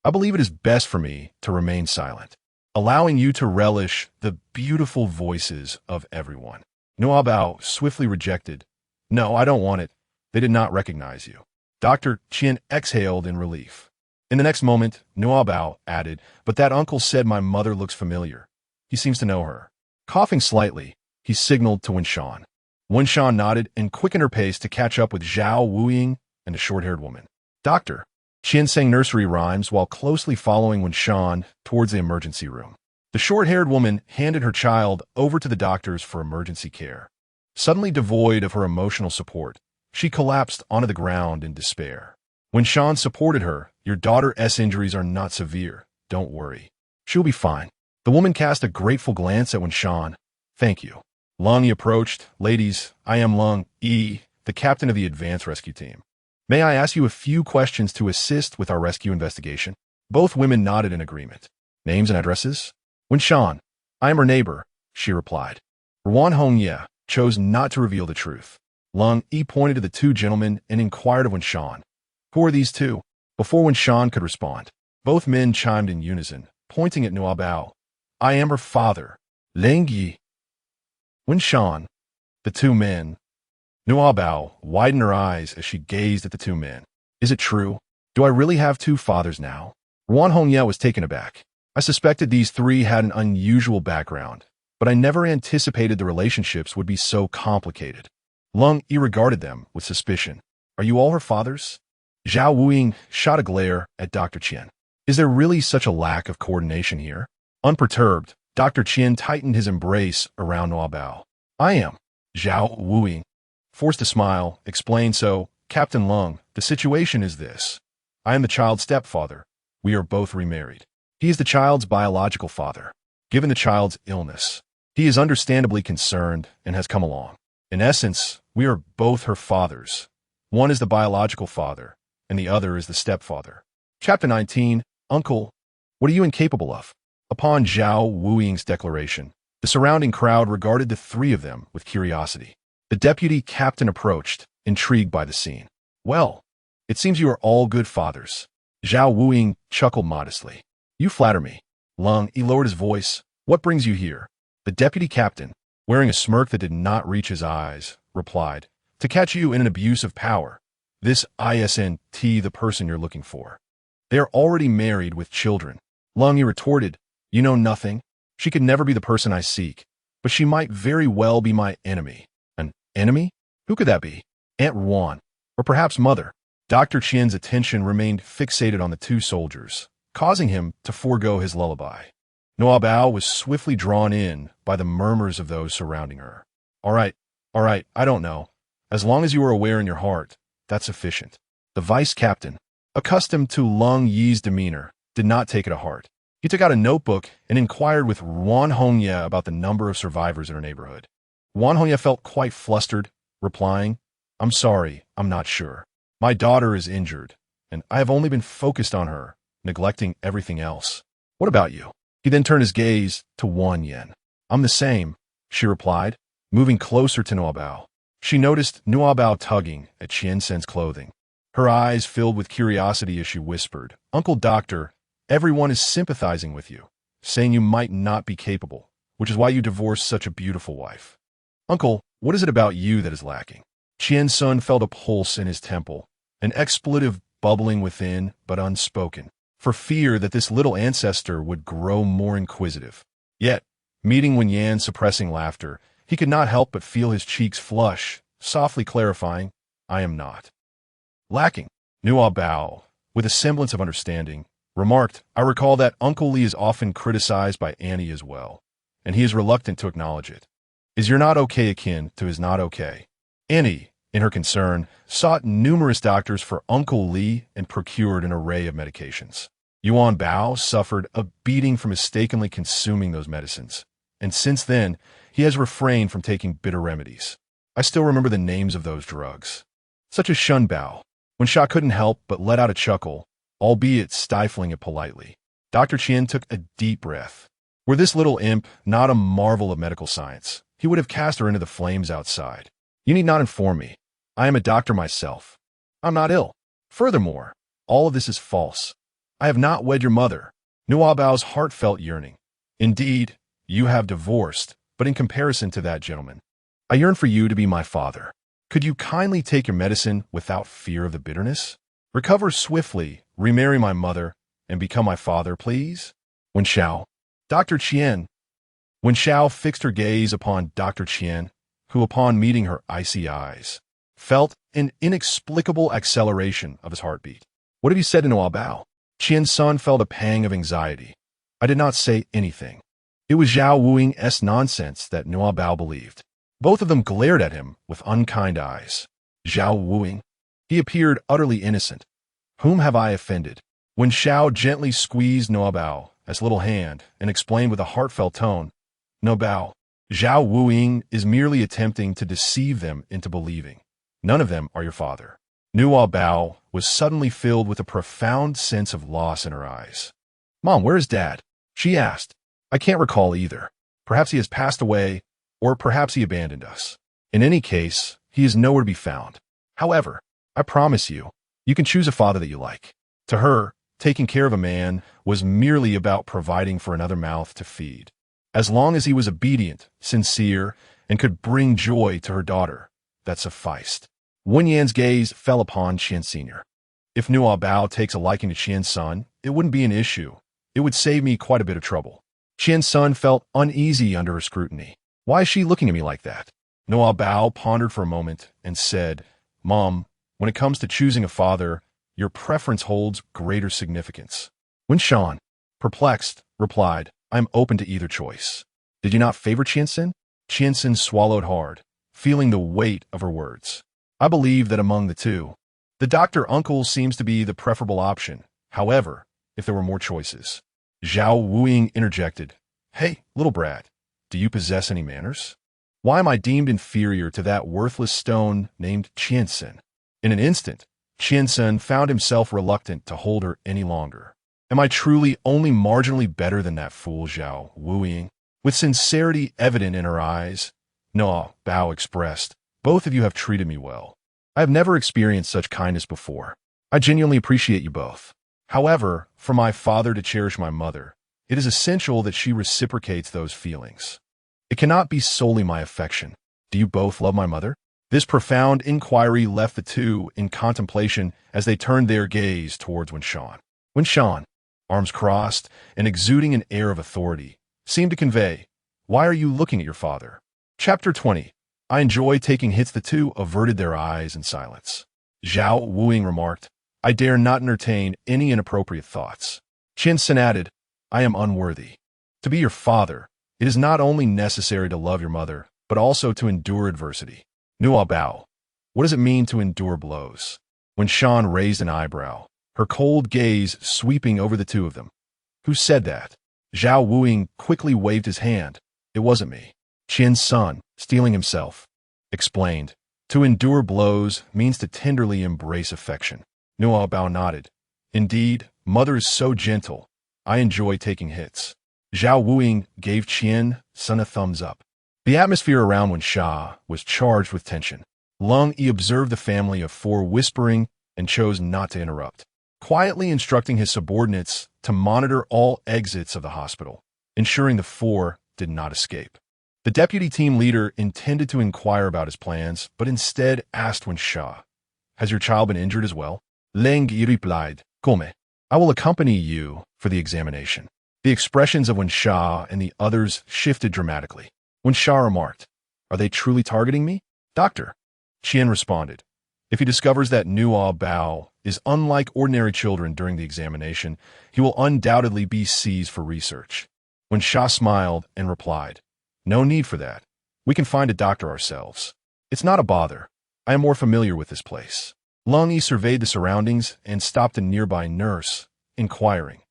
"I believe it is best for me to remain silent, allowing you to relish the beautiful voices of everyone." Nuobao swiftly rejected, "No, I don't want it. They did not recognize you." Dr. Qian exhaled in relief. In the next moment, Nuobao added, "But that uncle said my mother looks familiar. He seems to know her." Coughing slightly, he signaled to Winshan. Winshan nodded and quickened her pace to catch up with Zhao Wuying and the short-haired woman. Dr. Qian sang nursery rhymes while closely following Winshan towards the emergency room. The short-haired woman handed her child over to the doctors for emergency care. Suddenly devoid of her emotional support, she collapsed onto the ground in despair. Winshan supported her. "Your daughter's injuries are not severe. Don't worry. She'll be fine." The woman cast a grateful glance at Winshan. "Thank you." Lung approached. "Ladies, I am Lung E, the captain of the advanced rescue team. May I ask you a few questions to assist with our rescue investigation?" Both women nodded in agreement. "Names and addresses?" "Winshan, I am her neighbor," she replied. Ruan Hongye chose not to reveal the truth. Lung E pointed to the two gentlemen and inquired of Winshan, "Who are these two?" Before Winshan could respond, both men chimed in unison, pointing at Nuobao. "I am her father, Ling Yi." Winshan, the two men. Nuobao widened her eyes as she gazed at the two men. "Is it true? Do I really have two fathers now?" Ruan Hongye was taken aback. "I suspected these three had an unusual background, but I never anticipated the relationships would be so complicated." Lung Yi regarded them with suspicion. "Are you all her fathers?" Zhao Wuying shot a glare at Dr. Qian. "Is there really such a lack of coordination here?" Unperturbed, Dr. Qian tightened his embrace around Nuobao. "I am." Zhao Wuying, forced to smile, explained, "So, Captain Lung, the situation is this. I am the child's stepfather. We are both remarried. He is the child's biological father. Given the child's illness, he is understandably concerned and has come along. In essence, we are both her fathers. One is the biological father, and the other is the stepfather." Chapter 19, Uncle, what are you incapable of? Upon Zhao Wuying's declaration, the surrounding crowd regarded the three of them with curiosity. The deputy captain approached, intrigued by the scene. "Well, it seems you are all good fathers." Zhao Wuying chuckled modestly. "You flatter me." Lung Yi lowered his voice. "What brings you here?" The deputy captain, wearing a smirk that did not reach his eyes, replied, to catch you in an abuse of power. This isn't the person you're looking for. They are already married with children. Lungi retorted, you know nothing. She could never be the person I seek, but she might very well be my enemy. An enemy? Who could that be? Aunt Ruan, or perhaps Mother. Dr. Qian's attention remained fixated on the two soldiers, causing him to forego his lullaby. Nuobao was swiftly drawn in by the murmurs of those surrounding her. All right, I don't know. As long as you are aware in your heart, that's sufficient. The vice captain, accustomed to Lung Yi's demeanor, did not take it to heart. He took out a notebook and inquired with Wan Hongye about the number of survivors in her neighborhood. Wan Hongye felt quite flustered, replying, I'm sorry, I'm not sure. My daughter is injured, and I have only been focused on her, neglecting everything else. What about you? He then turned his gaze to Wan Yen. I'm the same, she replied, moving closer to Nuobao. She noticed Nuobao tugging at Qiansen's clothing. Her eyes filled with curiosity as she whispered, Uncle Doctor, everyone is sympathizing with you, saying you might not be capable, which is why you divorced such a beautiful wife. Uncle, what is it about you that is lacking? Qiansun felt a pulse in his temple, an expletive bubbling within but unspoken, for fear that this little ancestor would grow more inquisitive. Yet, meeting Wen Yan's suppressing laughter, he could not help but feel his cheeks flush, softly clarifying, I am not lacking. Nuobao, with a semblance of understanding, remarked, I recall that Uncle Li is often criticized by Annie as well, and he is reluctant to acknowledge it. Is your not okay akin to his not okay? Annie, in her concern, sought numerous doctors for Uncle Li and procured an array of medications. Yuan Bao suffered a beating for mistakenly consuming those medicines, and since then, he has refrained from taking bitter remedies. I still remember the names of those drugs, such as Shun Bao. When Sha couldn't help but let out a chuckle, albeit stifling it politely. Dr. Qian took a deep breath. Were this little imp not a marvel of medical science, he would have cast her into the flames outside. You need not inform me. I am a doctor myself. I'm not ill. Furthermore, all of this is false. I have not wed your mother. Nuobao's heartfelt yearning. Indeed, you have divorced, but in comparison to that gentleman, I yearn for you to be my father. Could you kindly take your medicine without fear of the bitterness? Recover swiftly, remarry my mother, and become my father, please? Wen Xiao. Dr. Qian. Wen Xiao fixed her gaze upon Dr. Qian, who upon meeting her icy eyes, felt an inexplicable acceleration of his heartbeat. What have you said to Nuobao? Qian-sun felt a pang of anxiety. I did not say anything. It was Zhao Wuing's nonsense that Nuobao believed. Both of them glared at him with unkind eyes. Zhao Wuing. He appeared utterly innocent. Whom have I offended? When Xiao gently squeezed Nuobao's little hand and explained with a heartfelt tone, Nuobao, Zhao Wuing is merely attempting to deceive them into believing. None of them are your father. Nuobao was suddenly filled with a profound sense of loss in her eyes. Mom, where is Dad? She asked. I can't recall either. Perhaps he has passed away, or perhaps he abandoned us. In any case, he is nowhere to be found. However, I promise you, you can choose a father that you like. To her, taking care of a man was merely about providing for another mouth to feed. As long as he was obedient, sincere, and could bring joy to her daughter, that sufficed. Wen Yan's gaze fell upon Qian Sr. If Nuobao takes a liking to Qian's son, it wouldn't be an issue. It would save me quite a bit of trouble. Qian's son felt uneasy under her scrutiny. Why is she looking at me like that? Nuobao pondered for a moment and said, Mom, when it comes to choosing a father, your preference holds greater significance. Wen Shan, perplexed, replied, I am open to either choice. Did you not favor Qiansen? Qiansen swallowed hard, feeling the weight of her words. I believe that among the two, the doctor uncle seems to be the preferable option. However, if there were more choices. Zhao Wuing interjected, Hey, little brat, do you possess any manners? Why am I deemed inferior to that worthless stone named Qiansen? In an instant, Qiansen found himself reluctant to hold her any longer. Am I truly only marginally better than that fool Zhao Wuing? With sincerity evident in her eyes, Nuobao expressed, both of you have treated me well. I have never experienced such kindness before. I genuinely appreciate you both. However, for my father to cherish my mother, it is essential that she reciprocates those feelings. It cannot be solely my affection. Do you both love my mother? This profound inquiry left the two in contemplation as they turned their gaze towards Wenshan. Wenshan, arms crossed and exuding an air of authority, seemed to convey, "Why are you looking at your father?" Chapter 20. I enjoy taking hits. The two averted their eyes in silence. Zhao Wuing remarked, "I dare not entertain any inappropriate thoughts." Qin Sen added, "I am unworthy. To be your father, it is not only necessary to love your mother, but also to endure adversity." Nuobao. What does it mean to endure blows? Wenshan raised an eyebrow, her cold gaze sweeping over the two of them. Who said that? Zhao Wuing quickly waved his hand. It wasn't me. Qin's son, steeling himself, explained. To endure blows means to tenderly embrace affection. Nuobao nodded. Indeed, mother is so gentle. I enjoy taking hits. Zhao Wuing gave Qin son a thumbs up. The atmosphere around Wensha was charged with tension. Lung Yi observed the family of four whispering and chose not to interrupt, quietly instructing his subordinates to monitor all exits of the hospital, ensuring the four did not escape. The deputy team leader intended to inquire about his plans, but instead asked Wensha, "Has your child been injured as well?" Leng Yi replied, "Come, I will accompany you for the examination." The expressions of Wensha and the others shifted dramatically. Wensha remarked, "Are they truly targeting me?" "Doctor," Qian responded, "if he discovers that Nuobao is unlike ordinary children during the examination, he will undoubtedly be seized for research." Wensha smiled and replied, "No need for that. We can find a doctor ourselves. It's not a bother. I am more familiar with this place." Lung Yi surveyed the surroundings and stopped a nearby nurse, inquiring,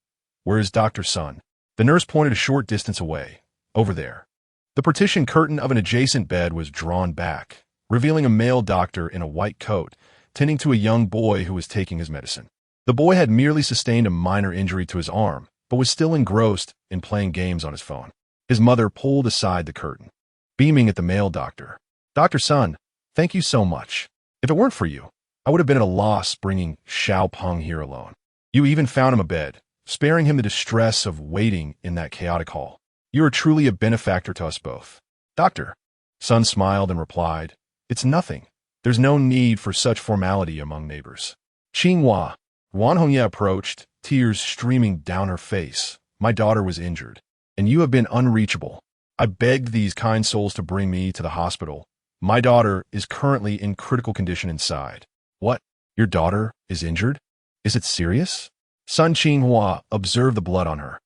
"Where is Dr. Sun?" The nurse pointed a short distance away. "Over there." The partition curtain of an adjacent bed was drawn back, revealing a male doctor in a white coat, tending to a young boy who was taking his medicine. The boy had merely sustained a minor injury to his arm, but was still engrossed in playing games on his phone. His mother pulled aside the curtain, beaming at the male doctor. "Dr. Sun, thank you so much. If it weren't for you, I would have been at a loss bringing Xiao Peng here alone. You even found him a bed, sparing him the distress of waiting in that chaotic hall. You are truly a benefactor to us both." "Doctor," Sun smiled and replied, "It's nothing. There's no need for such formality among neighbors." Qinghua. Wan Hongye approached, tears streaming down her face. "My daughter was injured, and you have been unreachable. I begged these kind souls to bring me to the hospital. My daughter is currently in critical condition inside." "What? Your daughter is injured? Is it serious?" Sun Qinghua observed the blood on her.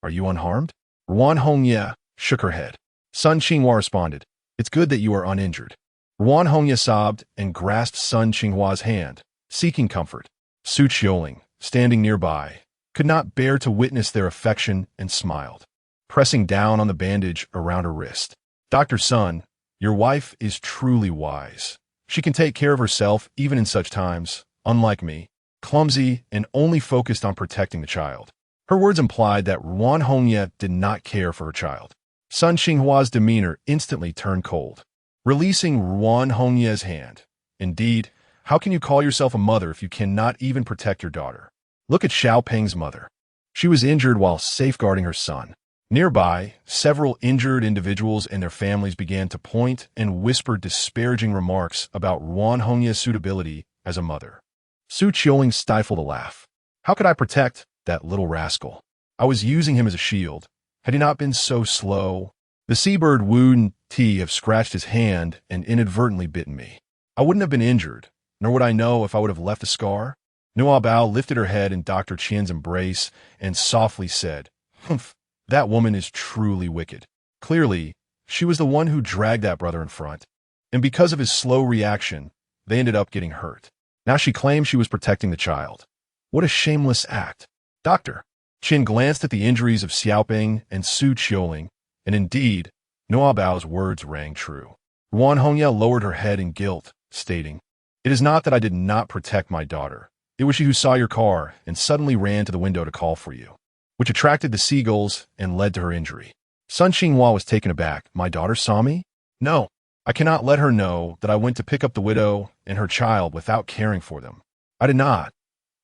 "Are you unharmed?" Wan Hongye shook her head. Sun Qinghua responded, "It's good that you are uninjured." Wan Hongye sobbed and grasped Sun Qinghua's hand, seeking comfort. Su Qiuling, standing nearby, could not bear to witness their affection and smiled, pressing down on the bandage around her wrist. "Dr. Sun, your wife is truly wise. She can take care of herself even in such times, unlike me, clumsy and only focused on protecting the child." Her words implied that Wan Hongye did not care for her child. Sun Qinghua's demeanor instantly turned cold, releasing Wan Hongye's hand. "Indeed, how can you call yourself a mother if you cannot even protect your daughter? Look at Xiao Peng's mother. She was injured while safeguarding her son." Nearby, several injured individuals and their families began to point and whisper disparaging remarks about Wan Hongye's suitability as a mother. Su Qiuling stifled a laugh. "How could I protect that little rascal? I was using him as a shield. Had he not been so slow?" The seabird Wu Ti have scratched his hand and inadvertently bitten me. I wouldn't have been injured, nor would I know if I would have left a scar. Nuobao lifted her head in Dr. Qian's embrace and softly said, "Humph, that woman is truly wicked. Clearly, she was the one who dragged that brother in front, and because of his slow reaction, they ended up getting hurt. Now she claims she was protecting the child. What a shameless act." "Doctor." Qin glanced at the injuries of Xiaoping and Su Qiuling, and indeed, Nuobao's words rang true. Wan Hongye lowered her head in guilt, stating, "It is not that I did not protect my daughter. It was she who saw your car and suddenly ran to the window to call for you, which attracted the seagulls and led to her injury." Sun Qinghua was taken aback. "My daughter saw me? No, I cannot let her know that I went to pick up the widow and her child without caring for them. I did not.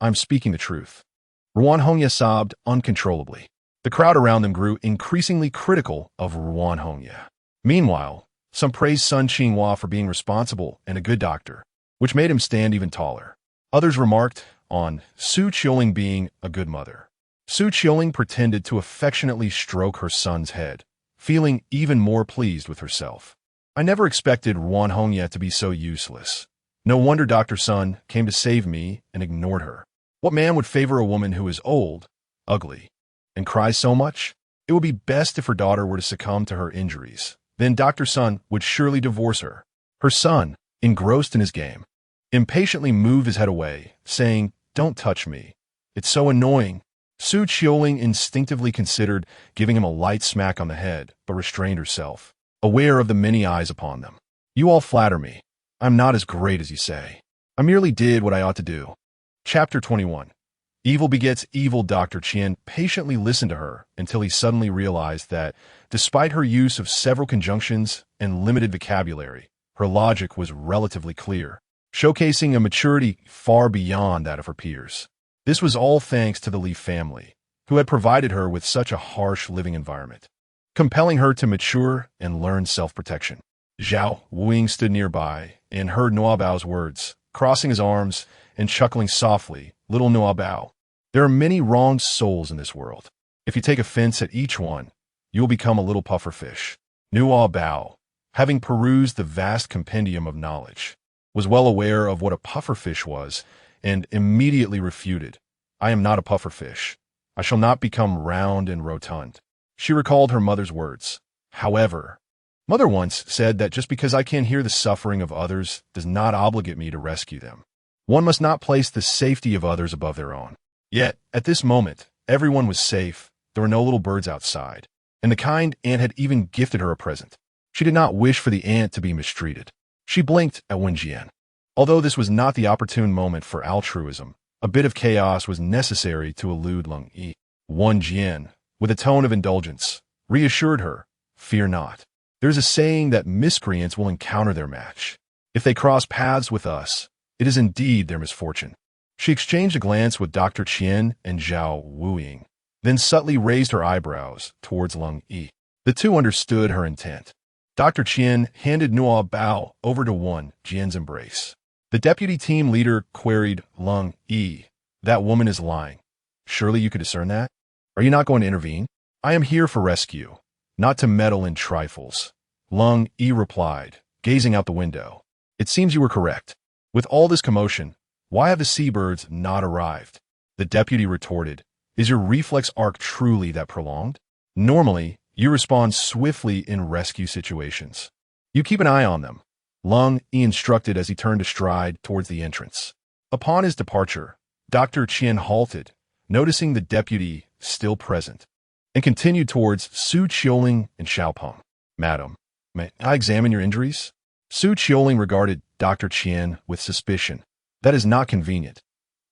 I'm speaking the truth." Wan Hongye sobbed uncontrollably. The crowd around them grew increasingly critical of Wan Hongye. Meanwhile, Some praised Sun Qinghua for being responsible and a good doctor, which made him stand even taller. Others remarked on Su Qiuling being a good mother. Su Qiuling pretended to affectionately stroke her son's head, feeling even more pleased with herself. I never expected Ruan Hongye to be so useless. No wonder Dr. Sun came to save me and ignored her. What man would favor a woman who is old, ugly, and cries so much? It would be best if her daughter were to succumb to her injuries. Then Dr. Sun would surely divorce her. Her son, engrossed in his game, impatiently moved his head away, saying, "Don't touch me. It's so annoying." Su Qiuling instinctively considered giving him a light smack on the head, but restrained herself, aware of the many eyes upon them. "You all flatter me. I'm not as great as you say. I merely did what I ought to do." Chapter 21. Evil begets evil. Dr. Qian patiently listened to her until he suddenly realized that, despite her use of several conjunctions and limited vocabulary, her logic was relatively clear, showcasing a maturity far beyond that of her peers. This was all thanks to the Li family, who had provided her with such a harsh living environment, compelling her to mature and learn self-protection. Zhao Wuing stood nearby and heard Nuobao's words, crossing his arms and chuckling softly. "Little Nuobao, there are many wronged souls in this world. If you take offense at each one, you will become a little pufferfish." Nuobao, having perused the vast compendium of knowledge, was well aware of what a pufferfish was and immediately refuted. "I am not a pufferfish. I shall not become round and rotund." She recalled her mother's words. However, Mother once said that just because I can't hear the suffering of others does not obligate me to rescue them. One must not place the safety of others above their own. Yet, at this moment, everyone was safe. There were no little birds outside, and the kind aunt had even gifted her a present. She did not wish for the aunt to be mistreated. She blinked at Wen Jian. Although this was not the opportune moment for altruism, a bit of chaos was necessary to elude Leng Yi. Wen Jian, with a tone of indulgence, reassured her, "Fear not. There's a saying that miscreants will encounter their match. If they cross paths with us, it is indeed their misfortune." She exchanged a glance with Dr. Qian and Zhao Wuing, then subtly raised her eyebrows towards Leng Yi. The two understood her intent. Dr. Qian handed Nuobao over to Wen Jian's embrace. The deputy team leader queried Leng Yi, "That woman is lying. Surely you could discern that? Are you not going to intervene?" "I am here for rescue, not to meddle in trifles," Leng Yi replied, gazing out the window. "It seems you were correct. With all this commotion, why have the seabirds not arrived?" The deputy retorted, "Is your reflex arc truly that prolonged? Normally, you respond swiftly in rescue situations. You keep an eye on them," Leng Yi instructed as he turned to stride towards the entrance. Upon his departure, Dr. Qian halted, noticing the deputy still present, and continued towards Su Qiuling and Xiaopeng. "Madam, may I examine your injuries?" Su Qiuling regarded Dr. Qian with suspicion. "That is not convenient.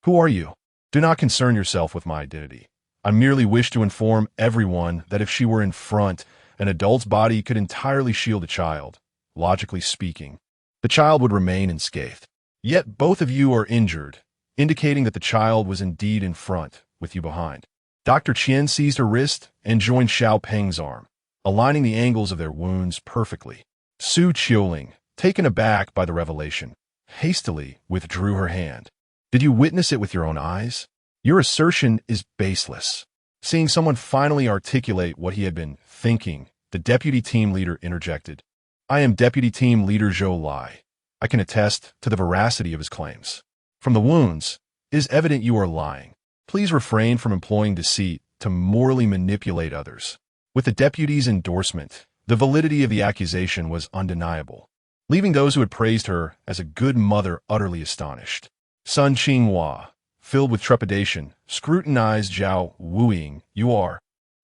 Who are you?" "Do not concern yourself with my identity. I merely wish to inform everyone that if she were in front, an adult's body could entirely shield a child. Logically speaking, the child would remain unscathed. Yet both of you are injured, indicating that the child was indeed in front, with you behind." Dr. Qian seized her wrist and joined Xiao Peng's arm, aligning the angles of their wounds perfectly. Su Qiuling, taken aback by the revelation, hastily withdrew her hand. "Did you witness it with your own eyes? Your assertion is baseless." Seeing someone finally articulate what he had been thinking, the deputy team leader interjected. "I am Deputy Team Leader Zhou Lai. I can attest to the veracity of his claims. From the wounds, it is evident you are lying. Please refrain from employing deceit to morally manipulate others." With the deputy's endorsement, the validity of the accusation was undeniable, leaving those who had praised her as a good mother utterly astonished. Sun Qinghua, filled with trepidation, scrutinized Zhao Wuing. "You are?"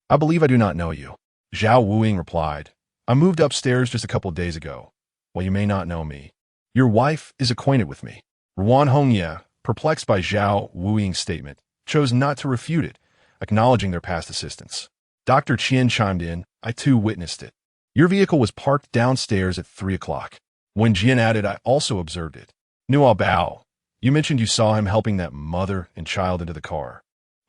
"I believe I do not know you," Zhao Wuing replied. "I moved upstairs just a couple of days ago. Well, you may not know me. Your wife is acquainted with me." Ruan Hongye, perplexed by Zhao Wuing's statement, chose not to refute it, acknowledging their past assistance. Dr. Qian chimed in, "I too witnessed it. Your vehicle was parked downstairs at 3 o'clock. When Jian added, I also observed it. Nuobao, you mentioned you saw him helping that mother and child into the car."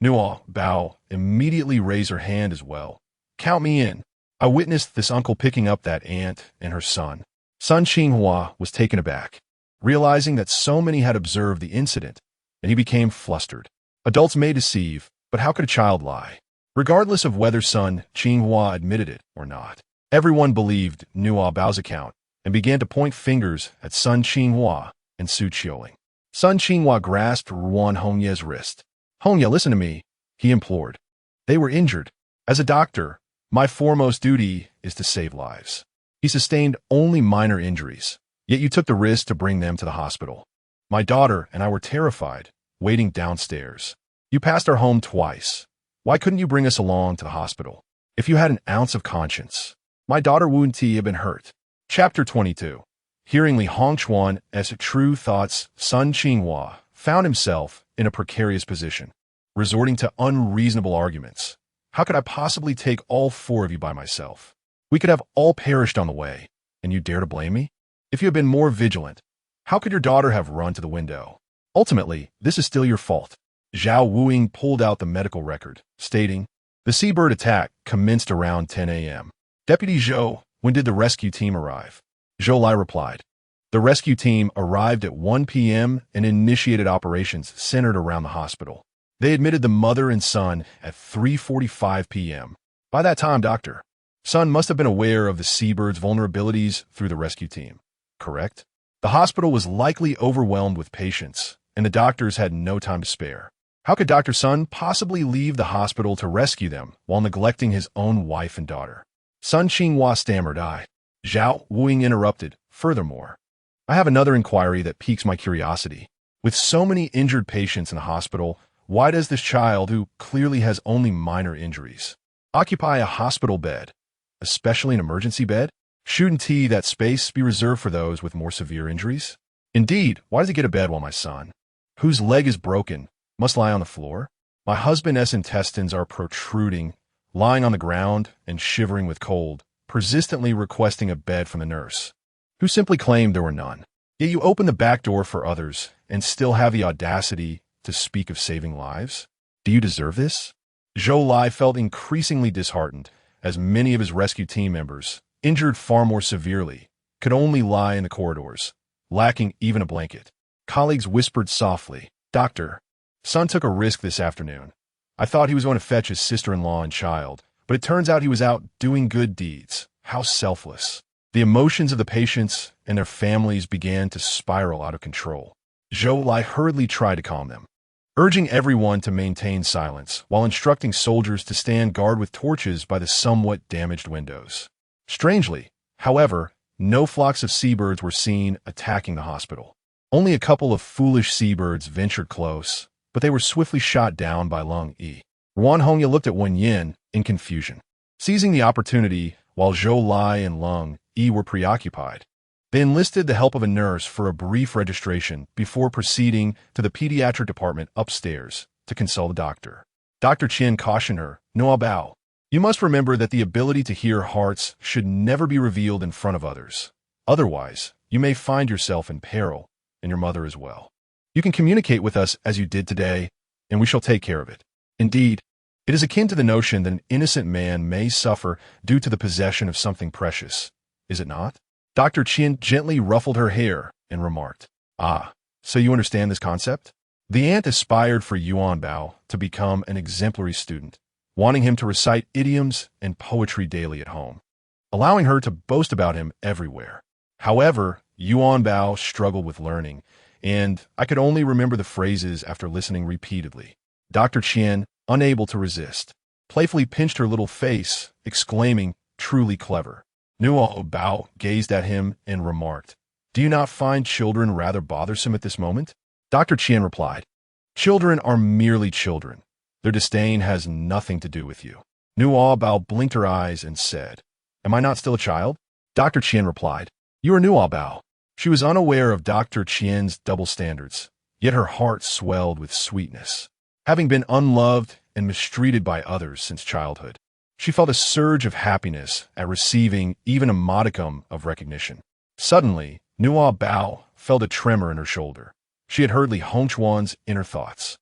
Nuobao immediately raised her hand as well. "Count me in. I witnessed this uncle picking up that aunt and her son. Sun Qinghua was taken aback, realizing that so many had observed the incident, and he became flustered. Adults may deceive, but how could a child lie? Regardless of whether Sun Qinghua admitted it or not, everyone believed Nuobao's account and began to point fingers at Sun Qinghua and Su Qiuling. Sun Qinghua grasped Ruan Hongye's wrist. "Hongye, listen to me," he implored. "They were injured. As a doctor, my foremost duty is to save lives. He sustained only minor injuries, yet you took the risk to bring them to the hospital. My daughter and I were terrified, waiting downstairs. You passed our home twice. Why couldn't you bring us along to the hospital? If you had an ounce of conscience. My daughter Wu Ti had been hurt." Chapter 22. Hearing Li Hongchuan as true thoughts, Sun Qinghua found himself in a precarious position, resorting to unreasonable arguments. "How could I possibly take all four of you by myself? We could have all perished on the way, and you dare to blame me? If you had been more vigilant, how could your daughter have run to the window? Ultimately, this is still your fault." Zhao Wuing pulled out the medical record, stating, "The seabird attack commenced around 10 a.m. Deputy Zhou, when did the rescue team arrive?" Zhou Lai replied, "The rescue team arrived at 1 p.m. and initiated operations centered around the hospital. They admitted the mother and son at 3:45 p.m. By that time, Dr. Sun must have been aware of the seabird's vulnerabilities through the rescue team, correct? The hospital was likely overwhelmed with patients, and the doctors had no time to spare. How could Dr. Sun possibly leave the hospital to rescue them while neglecting his own wife and daughter?" Sun Qinghua stammered. Zhao Wuing interrupted, "Furthermore, I have another inquiry that piques my curiosity. With so many injured patients in the hospital, why does this child, who clearly has only minor injuries, occupy a hospital bed, especially an emergency bed? Shouldn't that space be reserved for those with more severe injuries? Indeed, why does he get a bed while my son, whose leg is broken, must lie on the floor? My husband's intestines are protruding, lying on the ground and shivering with cold, persistently requesting a bed from the nurse, who simply claimed there were none. Yet you open the back door for others and still have the audacity to speak of saving lives? Do you deserve this?" Zhou Lai felt increasingly disheartened, as many of his rescue team members, injured far more severely, could only lie in the corridors, lacking even a blanket. Colleagues whispered softly, "Doctor, Sun took a risk this afternoon. I thought he was going to fetch his sister-in-law and child, but it turns out he was out doing good deeds. How selfless." The emotions of the patients and their families began to spiral out of control. Zhou Lai hurriedly tried to calm them, urging everyone to maintain silence while instructing soldiers to stand guard with torches by the somewhat damaged windows. Strangely, however, no flocks of seabirds were seen attacking the hospital. Only a couple of foolish seabirds ventured close, but they were swiftly shot down by Lung Yi. Ruan Hongye looked at Wen Yin in confusion. Seizing the opportunity, while Zhou Lai and Lung Yi were preoccupied, they enlisted the help of a nurse for a brief registration before proceeding to the pediatric department upstairs to consult a doctor. Dr. Qian cautioned her, "Nuobao, you must remember that the ability to hear hearts should never be revealed in front of others. Otherwise, you may find yourself in peril, and your mother as well. You can communicate with us as you did today, and we shall take care of it. Indeed, it is akin to the notion that an innocent man may suffer due to the possession of something precious, is it not?" Dr. Qian gently ruffled her hair and remarked, "Ah, so you understand this concept?" The aunt aspired for Yuanbao to become an exemplary student, wanting him to recite idioms and poetry daily at home, allowing her to boast about him everywhere. However, Yuanbao struggled with learning, and I could only remember the phrases after listening repeatedly. Dr. Qian, unable to resist, playfully pinched her little face, exclaiming, "Truly clever." Nuobao gazed at him and remarked, "Do you not find children rather bothersome at this moment?" Dr. Qian replied, "Children are merely children. Their disdain has nothing to do with you." Nuobao blinked her eyes and said, "Am I not still a child?" Dr. Qian replied, "You are Nuobao." She was unaware of Dr. Qian's double standards, yet her heart swelled with sweetness. Having been unloved and mistreated by others since childhood, she felt a surge of happiness at receiving even a modicum of recognition. Suddenly, Nuobao felt a tremor in her shoulder. She had heard Li Hongchuan's inner thoughts.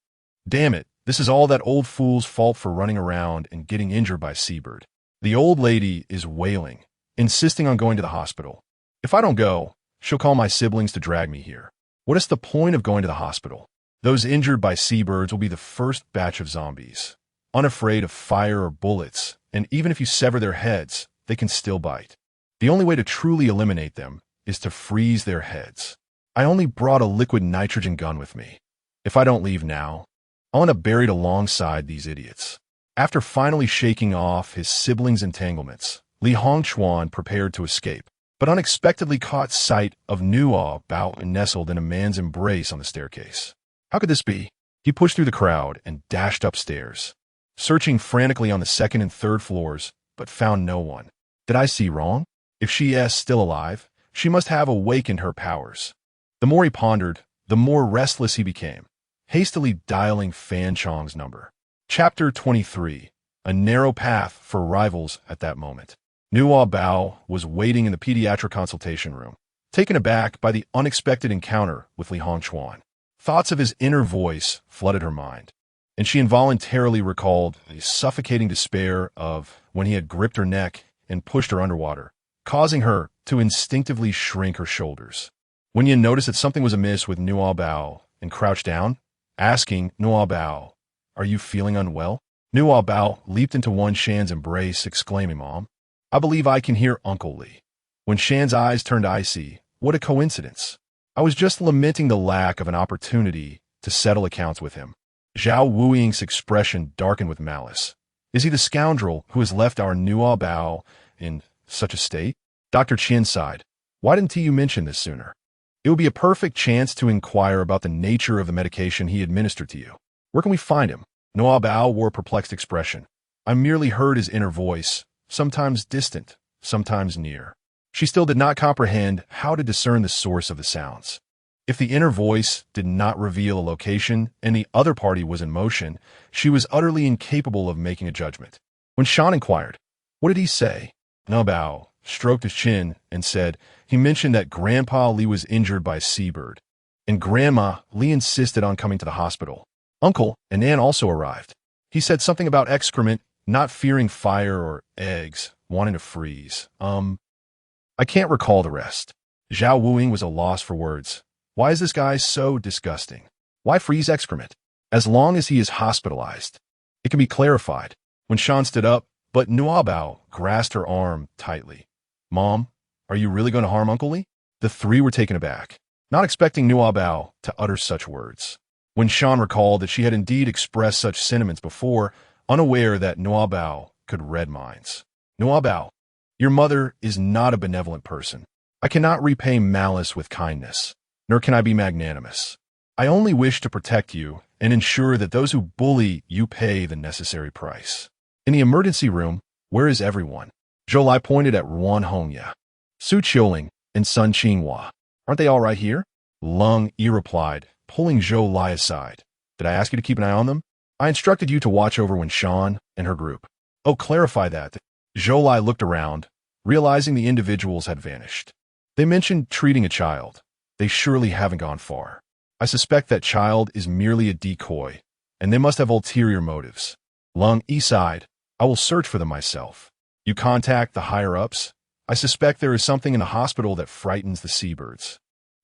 "Damn it, this is all that old fool's fault for running around and getting injured by a seabird. The old lady is wailing, insisting on going to the hospital. If I don't go, she'll call my siblings to drag me here. What is the point of going to the hospital? Those injured by seabirds will be the first batch of zombies, unafraid of fire or bullets, and even if you sever their heads, they can still bite. The only way to truly eliminate them is to freeze their heads. I only brought a liquid nitrogen gun with me. If I don't leave now, I'll end up buried alongside these idiots. After finally shaking off his siblings' entanglements, Li Hongchuan prepared to escape, but unexpectedly caught sight of Nuobao nestled in a man's embrace on the staircase. How could this be? He pushed through the crowd and dashed upstairs, searching frantically on the second and third floors, but found no one. Did I see wrong? If she is still alive, she must have awakened her powers. The more he pondered, the more restless he became, hastily dialing Fan Chong's number. Chapter 23. A narrow path for rivals at that moment. Nuobao was waiting in the pediatric consultation room, taken aback by the unexpected encounter with Li Hongchuan. Thoughts of his inner voice flooded her mind, and she involuntarily recalled the suffocating despair of when he had gripped her neck and pushed her underwater, causing her to instinctively shrink her shoulders. When Yin noticed that something was amiss with Nuobao and crouched down, asking Nuobao, "Are you feeling unwell?" Nuobao leaped into Wan Shan's embrace, exclaiming, "Mom, I believe I can hear Uncle Li." When Shan's eyes turned icy, what a coincidence. I was just lamenting the lack of an opportunity to settle accounts with him. Zhao Wuying's expression darkened with malice. Is he the scoundrel who has left our Nuobao in such a state? Dr. Qin sighed. Why didn't you mention this sooner? It would be a perfect chance to inquire about the nature of the medication he administered to you. Where can we find him? Nuobao wore a perplexed expression. I merely heard his inner voice, sometimes distant, sometimes near. She still did not comprehend how to discern the source of the sounds. If the inner voice did not reveal a location and the other party was in motion, she was utterly incapable of making a judgment. When Shan inquired, what did he say? Nuobao stroked his chin and said, he mentioned that Grandpa Li was injured by a seabird, and Grandma Li insisted on coming to the hospital. Uncle and Nan also arrived. He said something about excrement, not fearing fire or eggs, wanting to freeze. I can't recall the rest. Zhao Wuying was a loss for words. Why is this guy so disgusting? Why freeze excrement? As long as he is hospitalized, it can be clarified. When Shan stood up, but Nuobao grasped her arm tightly. Mom, are you really going to harm Uncle Li? The three were taken aback, not expecting Nuobao to utter such words. When Shan recalled that she had indeed expressed such sentiments before, unaware that Nuobao could read minds. Nuobao, your mother is not a benevolent person. I cannot repay malice with kindness, nor can I be magnanimous. I only wish to protect you and ensure that those who bully you pay the necessary price. In the emergency room, where is everyone? Zhou Lai pointed at Ruan Hongya, Su Qiuling, and Sun Qinghua. Aren't they all right here? Lung Yi replied, pulling Zhou Lai aside. Did I ask you to keep an eye on them? I instructed you to watch over Wen Shan and her group. Oh, clarify that. Zhou Lai looked around, realizing the individuals had vanished. They mentioned treating a child. They surely haven't gone far. I suspect that child is merely a decoy, and they must have ulterior motives. Lung Yi sighed. I will search for them myself. You contact the higher-ups. I suspect there is something in the hospital that frightens the seabirds.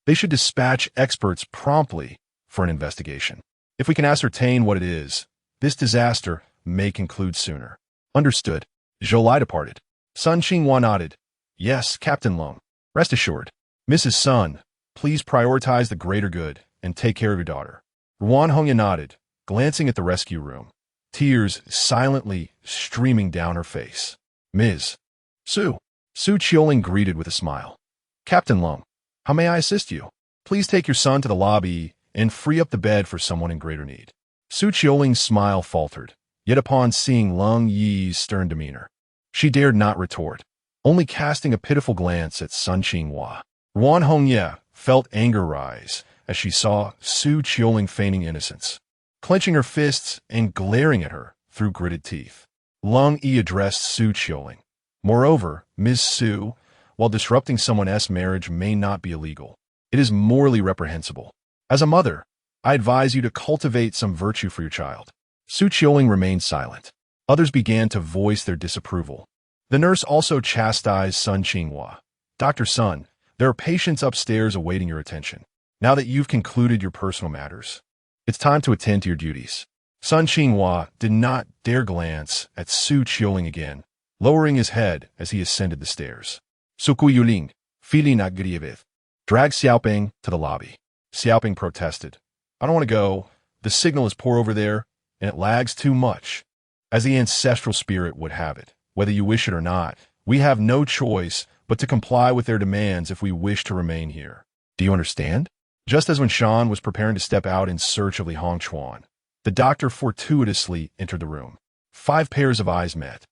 They should dispatch experts promptly for an investigation. If we can ascertain what it is, this disaster may conclude sooner. Understood. Zhou Lai departed. Sun Qinghua nodded. Yes, Captain Lung. Rest assured. Mrs. Sun, please prioritize the greater good and take care of your daughter. Ruan Hongya nodded, glancing at the rescue room, tears silently streaming down her face. Ms. Su Qiuling greeted with a smile. Captain Lung, how may I assist you? Please take your son to the lobby and free up the bed for someone in greater need. Su Qiuling's smile faltered, yet upon seeing Lung Yi's stern demeanor, she dared not retort, only casting a pitiful glance at Sun Qinghua. Ruan Hongya felt anger rise as she saw Su Qiuling feigning innocence, clenching her fists and glaring at her through gritted teeth. Lung Yi addressed Su Qiuling. Moreover, Ms. Su, while disrupting someone else's marriage may not be illegal, it is morally reprehensible. As a mother, I advise you to cultivate some virtue for your child. Su Qiuling remained silent. Others began to voice their disapproval. The nurse also chastised Sun Qinghua. Dr. Sun, there are patients upstairs awaiting your attention. Now that you've concluded your personal matters, it's time to attend to your duties. Sun Qinghua did not dare glance at Su Qiuling again, lowering his head as he ascended the stairs. Suku Yuling, feeling aggrieved, dragged Xiaoping to the lobby. Xiaoping protested. I don't want to go. The signal is poor over there, and it lags too much. As the ancestral spirit would have it, whether you wish it or not, we have no choice but to comply with their demands if we wish to remain here. Do you understand? Just as when Shan was preparing to step out in search of Li Hongchuan, the doctor fortuitously entered the room. 5 pairs of eyes met,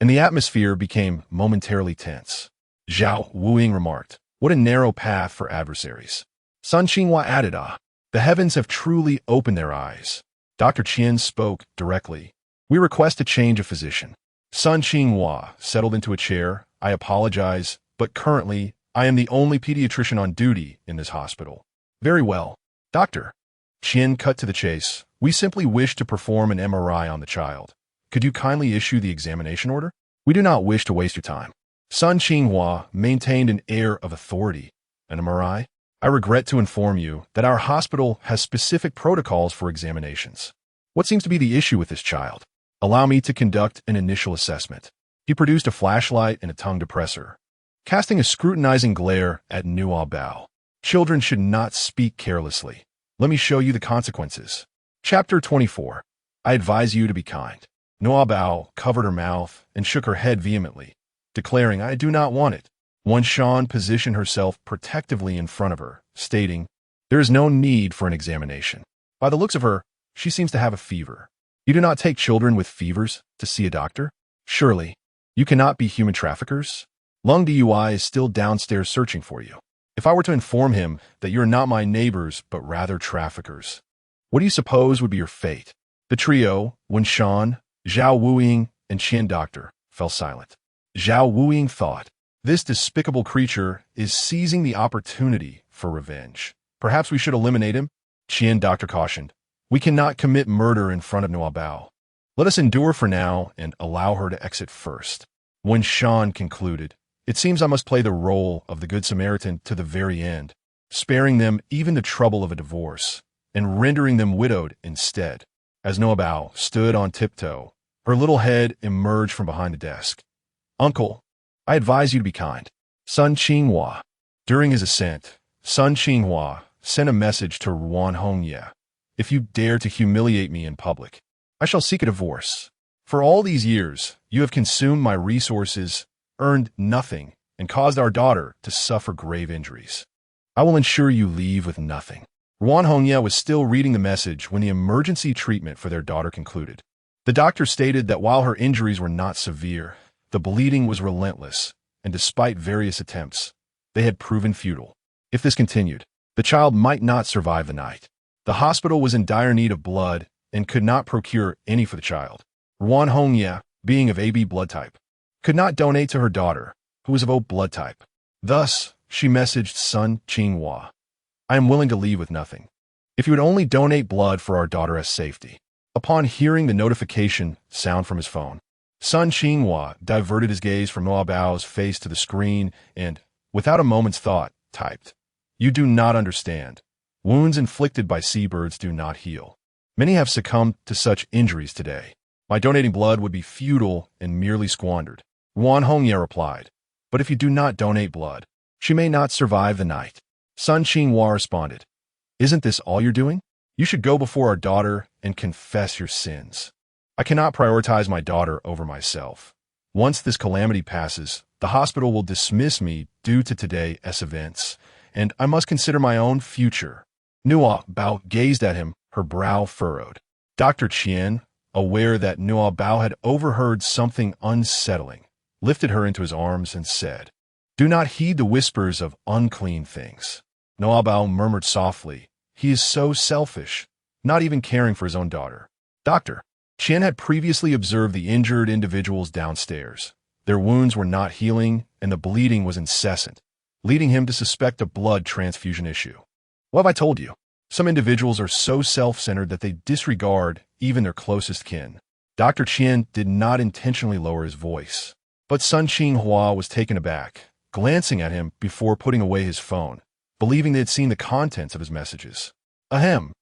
and the atmosphere became momentarily tense. Zhao Wuing remarked, "What a narrow path for adversaries." Sun Qinghua added, "The heavens have truly opened their eyes." Dr. Qian spoke directly. "We request a change of physician." Sun Qinghua settled into a chair. "I apologize, but currently I am the only pediatrician on duty in this hospital." "Very well, doctor." Qian cut to the chase. "We simply wish to perform an MRI on the child. Could you kindly issue the examination order? We do not wish to waste your time." Sun Qinghua maintained an air of authority. "An MRI? I regret to inform you that our hospital has specific protocols for examinations. What seems to be the issue with this child? Allow me to conduct an initial assessment." He produced a flashlight and a tongue depressor, casting a scrutinizing glare at Nuobao. "Children should not speak carelessly. Let me show you the consequences." Chapter 24. I advise you to be kind. Nuobao covered her mouth and shook her head vehemently, declaring, "I do not want it." Wan Shan positioned herself protectively in front of her, stating, "There is no need for an examination. By the looks of her, she seems to have a fever. You do not take children with fevers to see a doctor? Surely, you cannot be human traffickers? Lung DUI is still downstairs searching for you. If I were to inform him that you are not my neighbors, but rather traffickers, what do you suppose would be your fate?" The trio, Wan Shan, Zhao Wuing, and Qian Doctor, fell silent. Zhao Wuing thought, "This despicable creature is seizing the opportunity for revenge. Perhaps we should eliminate him." Qian Doctor cautioned, "We cannot commit murder in front of Nuobao. Let us endure for now and allow her to exit first." When Shan concluded, "It seems I must play the role of the Good Samaritan to the very end, sparing them even the trouble of a divorce, and rendering them widowed instead." As Nuobao stood on tiptoe, her little head emerged from behind the desk. "Uncle, I advise you to be kind." Sun Qinghua. During his ascent, Sun Qinghua sent a message to Wan Hongye. "If you dare to humiliate me in public, I shall seek a divorce. For all these years, you have consumed my resources, earned nothing, and caused our daughter to suffer grave injuries. I will ensure you leave with nothing." Wan Hongye was still reading the message when the emergency treatment for their daughter concluded. The doctor stated that while her injuries were not severe, the bleeding was relentless, and despite various attempts, they had proven futile. If this continued, the child might not survive the night. The hospital was in dire need of blood and could not procure any for the child. Wan Hongye, being of AB blood type, could not donate to her daughter, who was of O blood type. Thus, she messaged Sun Qinghua, "I am willing to leave with nothing, if you would only donate blood for our daughter as safety." Upon hearing the notification sound from his phone, Sun Qinghua diverted his gaze from Nuobao's face to the screen and, without a moment's thought, typed, "You do not understand. Wounds inflicted by seabirds do not heal. Many have succumbed to such injuries today. My donating blood would be futile and merely squandered." Wan Hongye replied, "But if you do not donate blood, she may not survive the night." Sun Qinghua responded, "Isn't this all you're doing? You should go before our daughter and confess your sins. I cannot prioritize my daughter over myself. Once this calamity passes, the hospital will dismiss me due to today's events, and I must consider my own future." Nuobao gazed at him, her brow furrowed. Dr. Qian, aware that Nuobao had overheard something unsettling, lifted her into his arms and said, "Do not heed the whispers of unclean things." Nuobao murmured softly, "He is so selfish, not even caring for his own daughter." Dr. Qian had previously observed the injured individuals downstairs. Their wounds were not healing, and the bleeding was incessant, leading him to suspect a blood transfusion issue. "What have I told you? Some individuals are so self-centered that they disregard even their closest kin." Dr. Qian did not intentionally lower his voice. But Sun Qinghua was taken aback, glancing at him before putting away his phone, believing they had seen the contents of his messages. Ahem.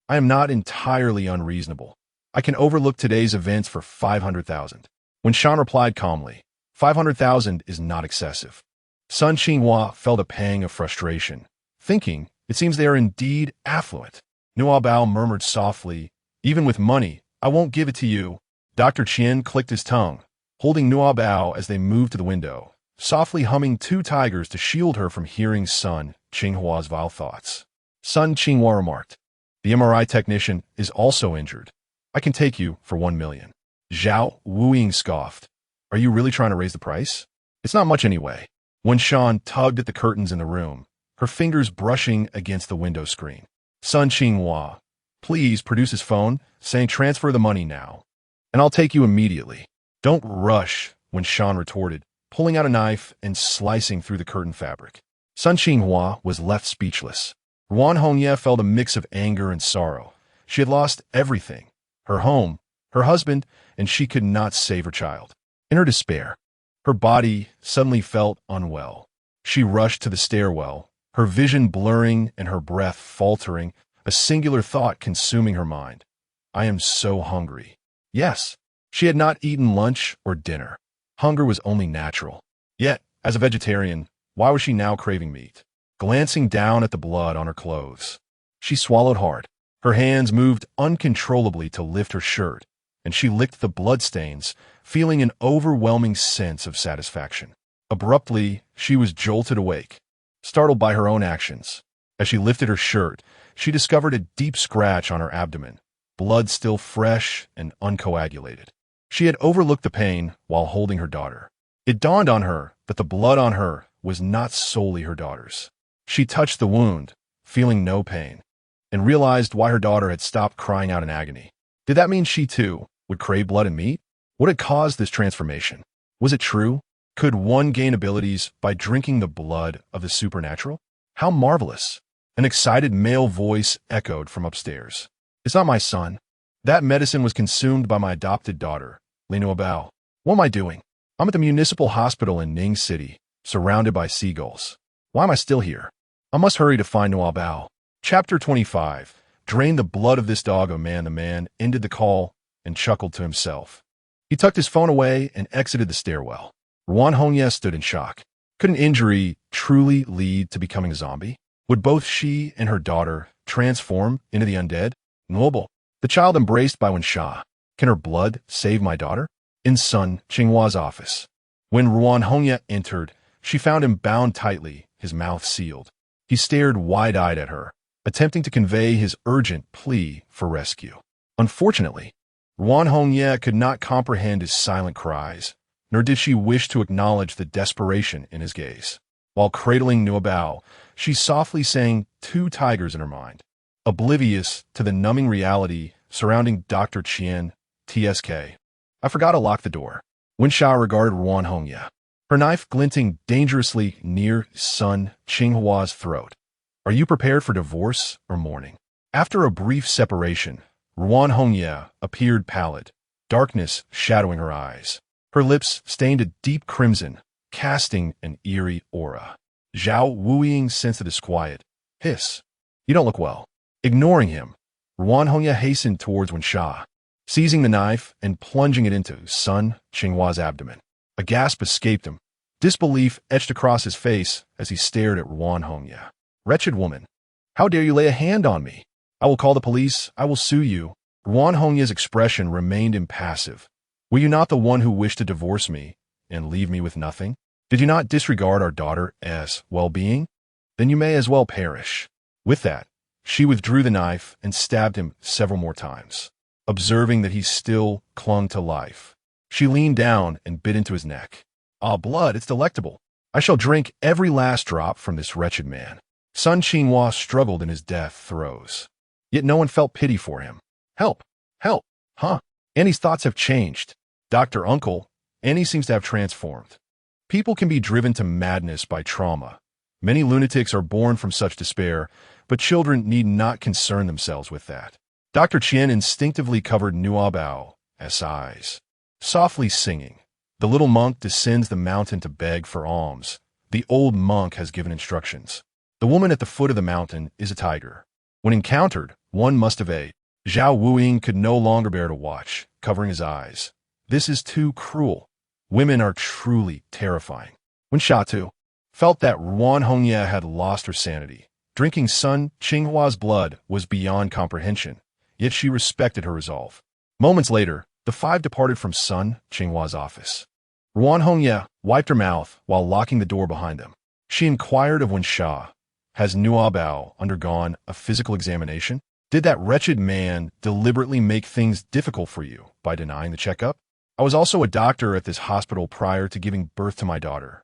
I am not entirely unreasonable. I can overlook today's events for 500,000. When Shan replied calmly, 500,000 is not excessive. Sun Qinghua felt a pang of frustration, thinking, it seems they are indeed affluent. Nuobao murmured softly, even with money, I won't give it to you. Dr. Qian clicked his tongue, holding Nuobao as they moved to the window, softly humming two tigers to shield her from hearing Sun Qinghua's vile thoughts. Sun Qinghua remarked, the MRI technician is also injured. I can take you for 1 million. Zhao Wuying scoffed. Are you really trying to raise the price? It's not much anyway. When Shan tugged at the curtains in the room, her fingers brushing against the window screen. Sun Qinghua, please produce his phone, saying transfer the money now, and I'll take you immediately. Don't rush, when Shan retorted, pulling out a knife and slicing through the curtain fabric. Sun Qinghua was left speechless. Ruan Hongye felt a mix of anger and sorrow. She had lost everything, her home, her husband, and she could not save her child. In her despair, her body suddenly felt unwell. She rushed to the stairwell, her vision blurring and her breath faltering, a singular thought consuming her mind. I am so hungry. Yes, she had not eaten lunch or dinner. Hunger was only natural. Yet, as a vegetarian, why was she now craving meat? Glancing down at the blood on her clothes, she swallowed hard. Her hands moved uncontrollably to lift her shirt, and she licked the bloodstains, feeling an overwhelming sense of satisfaction. Abruptly, she was jolted awake, startled by her own actions. As she lifted her shirt, she discovered a deep scratch on her abdomen, blood still fresh and uncoagulated. She had overlooked the pain while holding her daughter. It dawned on her that the blood on her was not solely her daughter's. She touched the wound, feeling no pain, and realized why her daughter had stopped crying out in agony. Did that mean she, too, would crave blood and meat? What had caused this transformation? Was it true? Could one gain abilities by drinking the blood of the supernatural? How marvelous! An excited male voice echoed from upstairs. It's not my son. That medicine was consumed by my adopted daughter, Nuobao. What am I doing? I'm at the municipal hospital in Ning City, surrounded by seagulls. Why am I still here? I must hurry to find Nuobao. Chapter 25. Drain the blood of this dog, oh man. The man ended the call and chuckled to himself. He tucked his phone away and exited the stairwell. Ruan Hongye stood in shock. Could an injury truly lead to becoming a zombie? Would both she and her daughter transform into the undead? Nuobao, the child embraced by Wensha. Can her blood save my daughter? In Sun Qinghua's office. When Ruan Hongye entered, she found him bound tightly, his mouth sealed. He stared wide-eyed at her, attempting to convey his urgent plea for rescue. Unfortunately, Ruan Hongye could not comprehend his silent cries, nor did she wish to acknowledge the desperation in his gaze. While cradling Nuobao, she softly sang two tigers in her mind, oblivious to the numbing reality surrounding Dr. Qian, TSK. I forgot to lock the door. Wensha regarded Ruan Hongye, her knife glinting dangerously near Sun Qinghua's throat. Are you prepared for divorce or mourning? After a brief separation, Ruan Hongye appeared pallid, darkness shadowing her eyes. Her lips stained a deep crimson, casting an eerie aura. Zhao Wuying sensed the disquiet. Hiss. You don't look well. Ignoring him, Ruan Hongye hastened towards Wensha, seizing the knife and plunging it into Sun Qinghua's abdomen. A gasp escaped him. Disbelief etched across his face as he stared at Ruan Hongye. Wretched woman, how dare you lay a hand on me? I will call the police. I will sue you. Ruan Hongye's expression remained impassive. Were you not the one who wished to divorce me and leave me with nothing? Did you not disregard our daughter as well-being? Then you may as well perish. With that, she withdrew the knife and stabbed him several more times. Observing that he still clung to life, she leaned down and bit into his neck. Ah, blood, it's delectable. I shall drink every last drop from this wretched man. Sun Qinghua struggled in his death throes. Yet no one felt pity for him. Help! Help! Huh? Annie's thoughts have changed. Dr. Uncle, Annie seems to have transformed. People can be driven to madness by trauma. Many lunatics are born from such despair, but children need not concern themselves with that. Dr. Qian instinctively covered Nuobao's eyes, softly singing, The little monk descends the mountain to beg for alms. The old monk has given instructions. The woman at the foot of the mountain is a tiger. When encountered, one must evade. Zhao Wuing could no longer bear to watch, covering his eyes. This is too cruel. Women are truly terrifying. When Shatu felt that Ruan Hongye had lost her sanity, drinking Sun Qinghua's blood was beyond comprehension, yet she respected her resolve. Moments later, the five departed from Sun Qinghua's office. Ruan Hongye wiped her mouth while locking the door behind them. She inquired of Wen Sha, "Has Nuobao undergone a physical examination? Did that wretched man deliberately make things difficult for you by denying the checkup? I was also a doctor at this hospital prior to giving birth to my daughter.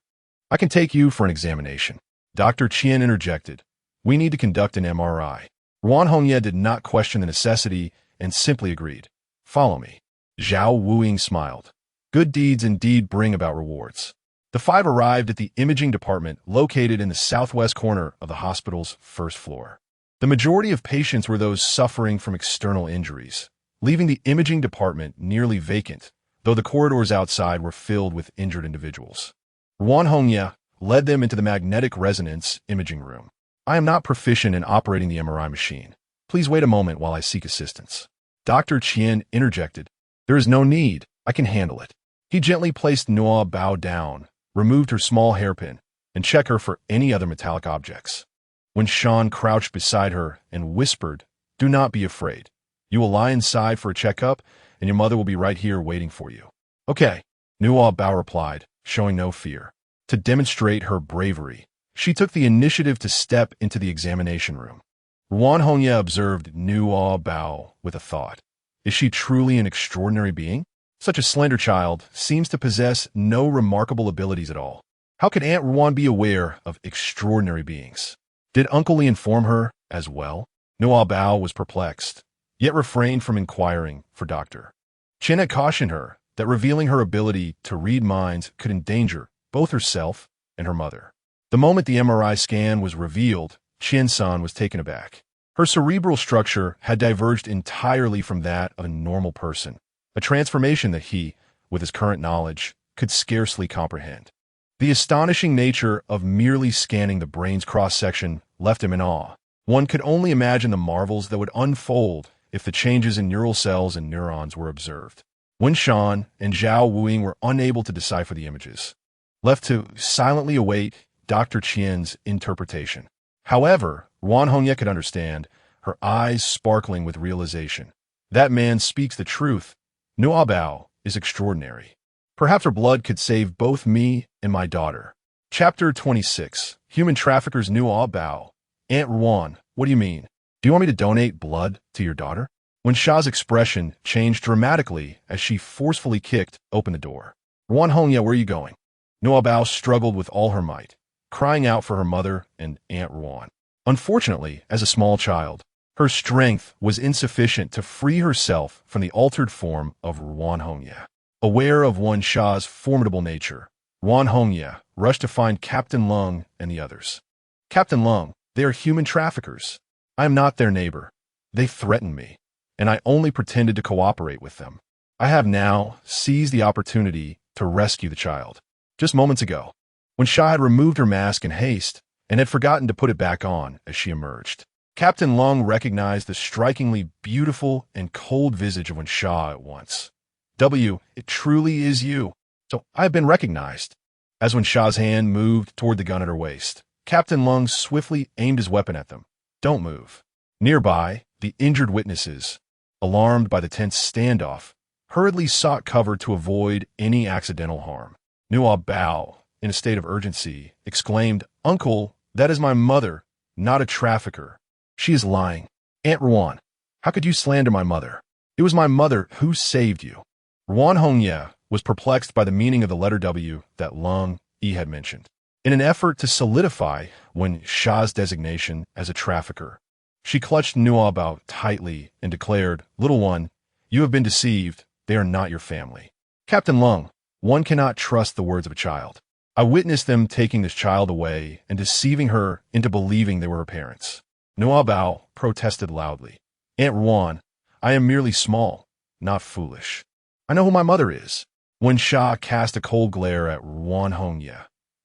I can take you for an examination." Dr. Qian interjected, "We need to conduct an MRI." Ruan Hongye did not question the necessity and simply agreed. "Follow me." Zhao Wuing smiled. Good deeds indeed bring about rewards. The five arrived at the imaging department located in the southwest corner of the hospital's first floor. The majority of patients were those suffering from external injuries, leaving the imaging department nearly vacant, though the corridors outside were filled with injured individuals. Ruan Hongye led them into the magnetic resonance imaging room. "I am not proficient in operating the MRI machine. Please wait a moment while I seek assistance." Dr. Qian interjected, "There is no need. I can handle it." He gently placed Nuobao down, removed her small hairpin, and checked her for any other metallic objects. When Shan crouched beside her and whispered, "Do not be afraid. You will lie inside for a checkup, and your mother will be right here waiting for you." "Okay," Nuobao replied, showing no fear. To demonstrate her bravery, she took the initiative to step into the examination room. Ruan Hongye observed Nuobao with a thought. Is she truly an extraordinary being? Such a slender child seems to possess no remarkable abilities at all. How could Aunt Ruan be aware of extraordinary beings? Did Uncle Lee inform her as well? Nuobao was perplexed, yet refrained from inquiring for Dr. Chen had cautioned her that revealing her ability to read minds could endanger both herself and her mother. The moment the MRI scan was revealed, Qian-san was taken aback. Her cerebral structure had diverged entirely from that of a normal person, a transformation that he, with his current knowledge, could scarcely comprehend. The astonishing nature of merely scanning the brain's cross-section left him in awe. One could only imagine the marvels that would unfold if the changes in neural cells and neurons were observed. Wen Shan and Zhao Wuing were unable to decipher the images, left to silently await Dr. Qian's interpretation. However, Ruan Hongye could understand, her eyes sparkling with realization. That man speaks the truth. Nuobao is extraordinary. Perhaps her blood could save both me and my daughter. Chapter 26. Human Traffickers Nuobao. Aunt Ruan, what do you mean? Do you want me to donate blood to your daughter? When Sha's expression changed dramatically as she forcefully kicked open the door. Ruan Hongye, where are you going? Nuobao struggled with all her might, crying out for her mother and Aunt Ruan. Unfortunately, as a small child, her strength was insufficient to free herself from the altered form of Ruan Hongye. Aware of Wen Sha's formidable nature, Ruan Hongye rushed to find Captain Lung and the others. "Captain Lung, they are human traffickers. I am not their neighbor. They threatened me, and I only pretended to cooperate with them. I have now seized the opportunity to rescue the child." Just moments ago, when Sha had removed her mask in haste and had forgotten to put it back on as she emerged, Captain Lung recognized the strikingly beautiful and cold visage of Wen Sha at once. It truly is you. So I have been recognized." As Wen Sha's hand moved toward the gun at her waist, Captain Lung swiftly aimed his weapon at them. "Don't move." Nearby, the injured witnesses, alarmed by the tense standoff, hurriedly sought cover to avoid any accidental harm. Nuobao, in a state of urgency, exclaimed, "Uncle, that is my mother, not a trafficker. She is lying. Aunt Ruan, how could you slander my mother? It was my mother who saved you." Ruan Hongye was perplexed by the meaning of the letter W that Lung Yi had mentioned. In an effort to solidify Wen Sha's designation as a trafficker, she clutched Nuobao tightly and declared, "Little one, you have been deceived. They are not your family." "Captain Lung, one cannot trust the words of a child. I witnessed them taking this child away and deceiving her into believing they were her parents." Nuobao protested loudly. "Aunt Ruan, I am merely small, not foolish. I know who my mother is. Wen Sha cast a cold glare at Ruan Hongye.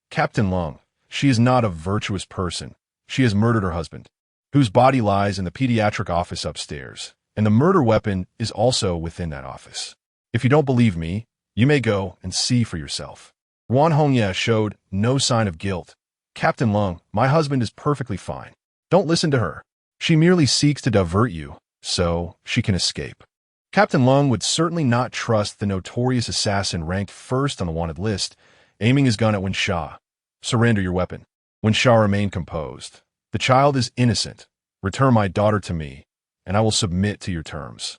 Captain Lung, she is not a virtuous person. She has murdered her husband, whose body lies in the pediatric office upstairs, and the murder weapon is also within that office. If you don't believe me, you may go and see for yourself. Ruan Hongye showed no sign of guilt. Captain Lung, my husband is perfectly fine. Don't listen to her. She merely seeks to divert you, so she can escape. Captain Lung would certainly not trust the notorious assassin ranked first on the wanted list, aiming his gun at Wen Sha. Surrender your weapon. Wen Sha remained composed. The child is innocent. Return my daughter to me, and I will submit to your terms.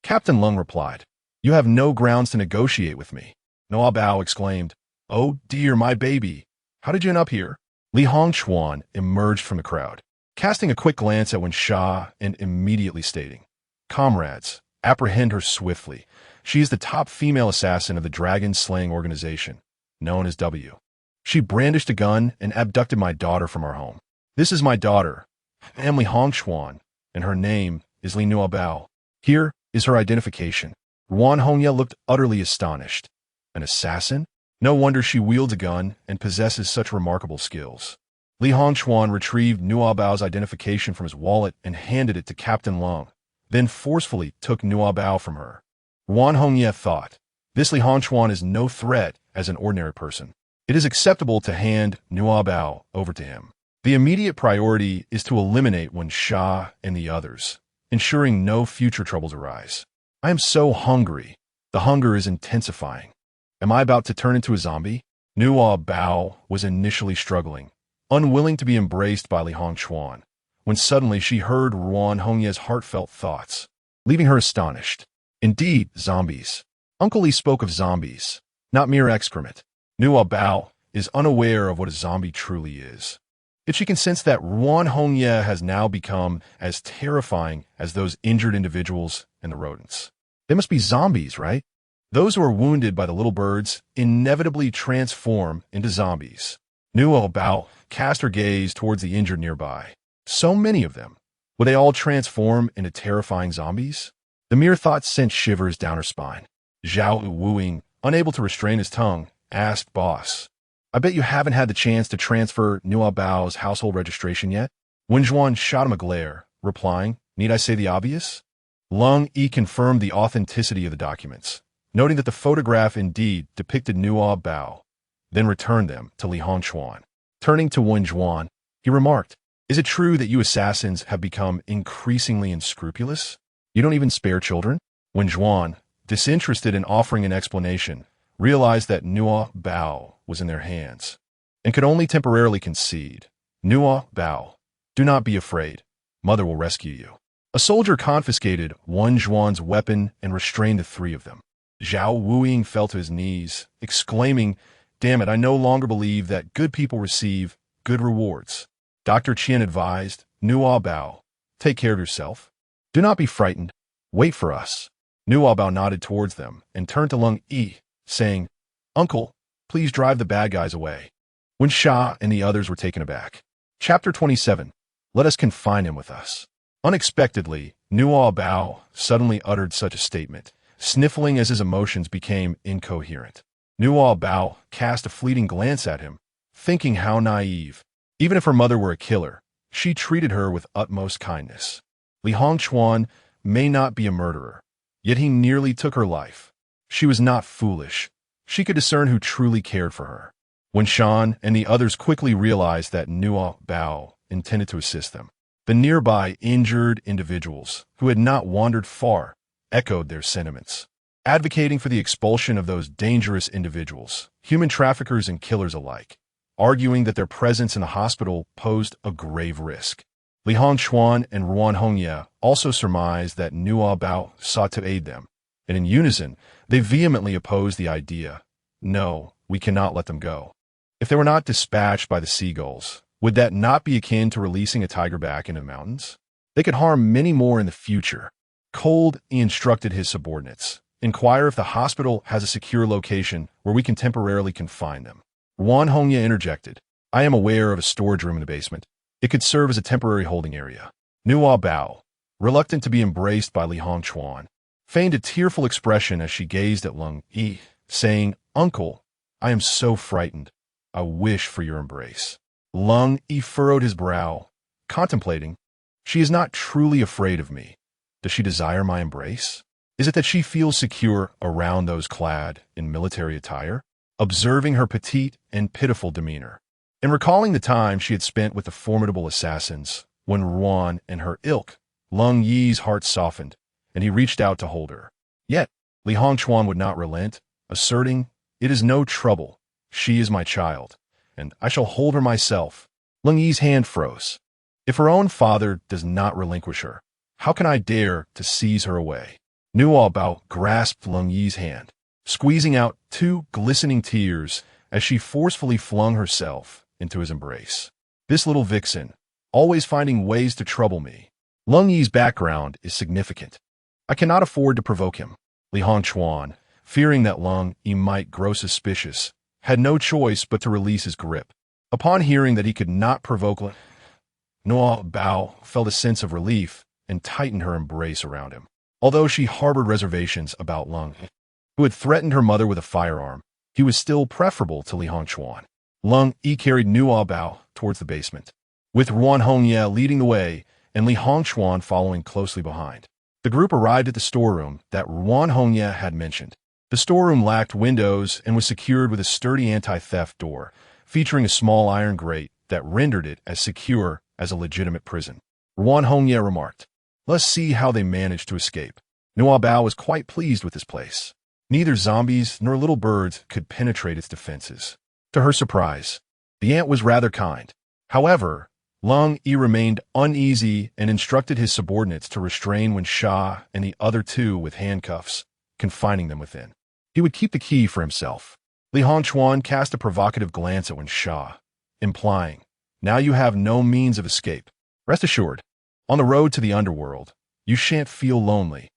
Captain Lung replied, You have no grounds to negotiate with me. Nuobao exclaimed, Oh dear, my baby. How did you end up here? Li Hongchuan emerged from the crowd, casting a quick glance at Wen Sha and immediately stating, Comrades, apprehend her swiftly. She is the top female assassin of the dragon-slaying organization, known as W. She brandished a gun and abducted my daughter from our home. This is my daughter, Li Hongchuan, and her name is Li Nuobao. Here is her identification. Ruan Hongye looked utterly astonished. An assassin? No wonder she wields a gun and possesses such remarkable skills. Li Hongchuan retrieved Nuobao's identification from his wallet and handed it to Captain Lung, then forcefully took Nuobao from her. Ruan Hongye thought, This Li Hongchuan is no threat as an ordinary person. It is acceptable to hand Nuobao over to him. The immediate priority is to eliminate Wen Sha and the others, ensuring no future troubles arise. I am so hungry. The hunger is intensifying. Am I about to turn into a zombie? Nuobao was initially struggling, unwilling to be embraced by Li Hongchuan, when suddenly she heard Ruan Hongye's heartfelt thoughts, leaving her astonished. Indeed, zombies. Uncle Li spoke of zombies, not mere excrement. Nuobao is unaware of what a zombie truly is. Yet she can sense that Ruan Hongye has now become as terrifying as those injured individuals and the rodents. They must be zombies, right? Those who are wounded by the little birds inevitably transform into zombies. Nuobao cast her gaze towards the injured nearby. So many of them. Would they all transform into terrifying zombies? The mere thought sent shivers down her spine. Zhao Wuing, unable to restrain his tongue, asked Boss, I bet you haven't had the chance to transfer Nuobao's household registration yet? Wen Zhuan shot him a glare, replying, Need I say the obvious? Lung Yi confirmed the authenticity of the documents, noting that the photograph indeed depicted Nuobao, then returned them to Li Hongchuan. Turning to Wen Zhuan, he remarked, Is it true that you assassins have become increasingly unscrupulous? You don't even spare children? Wen Zhuan, disinterested in offering an explanation, realized that Nuobao was in their hands, and could only temporarily concede. Nuobao, do not be afraid. Mother will rescue you. A soldier confiscated Wen Zhuan's weapon and restrained the three of them. Zhao Wuing fell to his knees, exclaiming, Damn it, I no longer believe that good people receive good rewards. Dr. Qian advised, Nuobao, take care of yourself. Do not be frightened. Wait for us. Nuobao nodded towards them and turned to Lung Yi, saying, Uncle, please drive the bad guys away. Wen Sha and the others were taken aback. Chapter 27. Let us confine him with us. Unexpectedly, Nuobao suddenly uttered such a statement, sniffling as his emotions became incoherent. Nuobao cast a fleeting glance at him, thinking how naive. Even if her mother were a killer, she treated her with utmost kindness. Li Hongchuan may not be a murderer, yet he nearly took her life. She was not foolish. She could discern who truly cared for her. Wen Shan and the others quickly realized that Nuobao intended to assist them. The nearby injured individuals, who had not wandered far, echoed their sentiments, advocating for the expulsion of those dangerous individuals, human traffickers and killers alike, arguing that their presence in the hospital posed a grave risk. Li Hongchuan and Ruan Hongye also surmised that Nuobao sought to aid them, and in unison, they vehemently opposed the idea. No, we cannot let them go. If they were not dispatched by the seagulls, would that not be akin to releasing a tiger back into the mountains? They could harm many more in the future. Cold, he instructed his subordinates, inquire if the hospital has a secure location where we can temporarily confine them. Ruan Hongye interjected, I am aware of a storage room in the basement. It could serve as a temporary holding area. Nuobao, reluctant to be embraced by Li Hongchuan, feigned a tearful expression as she gazed at Lung Yi, saying, "Uncle, I am so frightened. I wish for your embrace." Lung Yi furrowed his brow, contemplating. She is not truly afraid of me. Does she desire my embrace? Is it that she feels secure around those clad in military attire? Observing her petite and pitiful demeanor, and recalling the time she had spent with the formidable assassins, when Ruan and her ilk, Lung Yi's heart softened, and he reached out to hold her. Yet, Li Hongchuan would not relent, asserting, "It is no trouble. She is my child, and I shall hold her myself." Lung Yi's hand froze. If her own father does not relinquish her, how can I dare to seize her away? Nuobao grasped Lung Yi's hand, squeezing out 2 glistening tears as she forcefully flung herself into his embrace. This little vixen, always finding ways to trouble me. Lung Yi's background is significant. I cannot afford to provoke him. Li Hongchuan, fearing that Lung Yi might grow suspicious, had no choice but to release his grip. Upon hearing that he could not provoke Nuobao felt a sense of relief and tightened her embrace around him. Although she harbored reservations about Lung, who had threatened her mother with a firearm, he was still preferable to Li Hongchuan. Lung Yi carried Nuobao towards the basement, with Ruan Hongye leading the way and Li Hongchuan following closely behind. The group arrived at the storeroom that Ruan Hongye had mentioned. The storeroom lacked windows and was secured with a sturdy anti-theft door, featuring a small iron grate that rendered it as secure as a legitimate prison. Ruan Hongye remarked, "Let's see how they managed to escape." Nuobao was quite pleased with this place. Neither zombies nor little birds could penetrate its defenses. To her surprise, the ant was rather kind. However, Lung Yi remained uneasy and instructed his subordinates to restrain when Sha and the other 2 with handcuffs, confining them within. He would keep the key for himself. Li Hongchuan cast a provocative glance at Wen Sha, implying, "Now you have no means of escape. Rest assured, on the road to the underworld, you shan't feel lonely.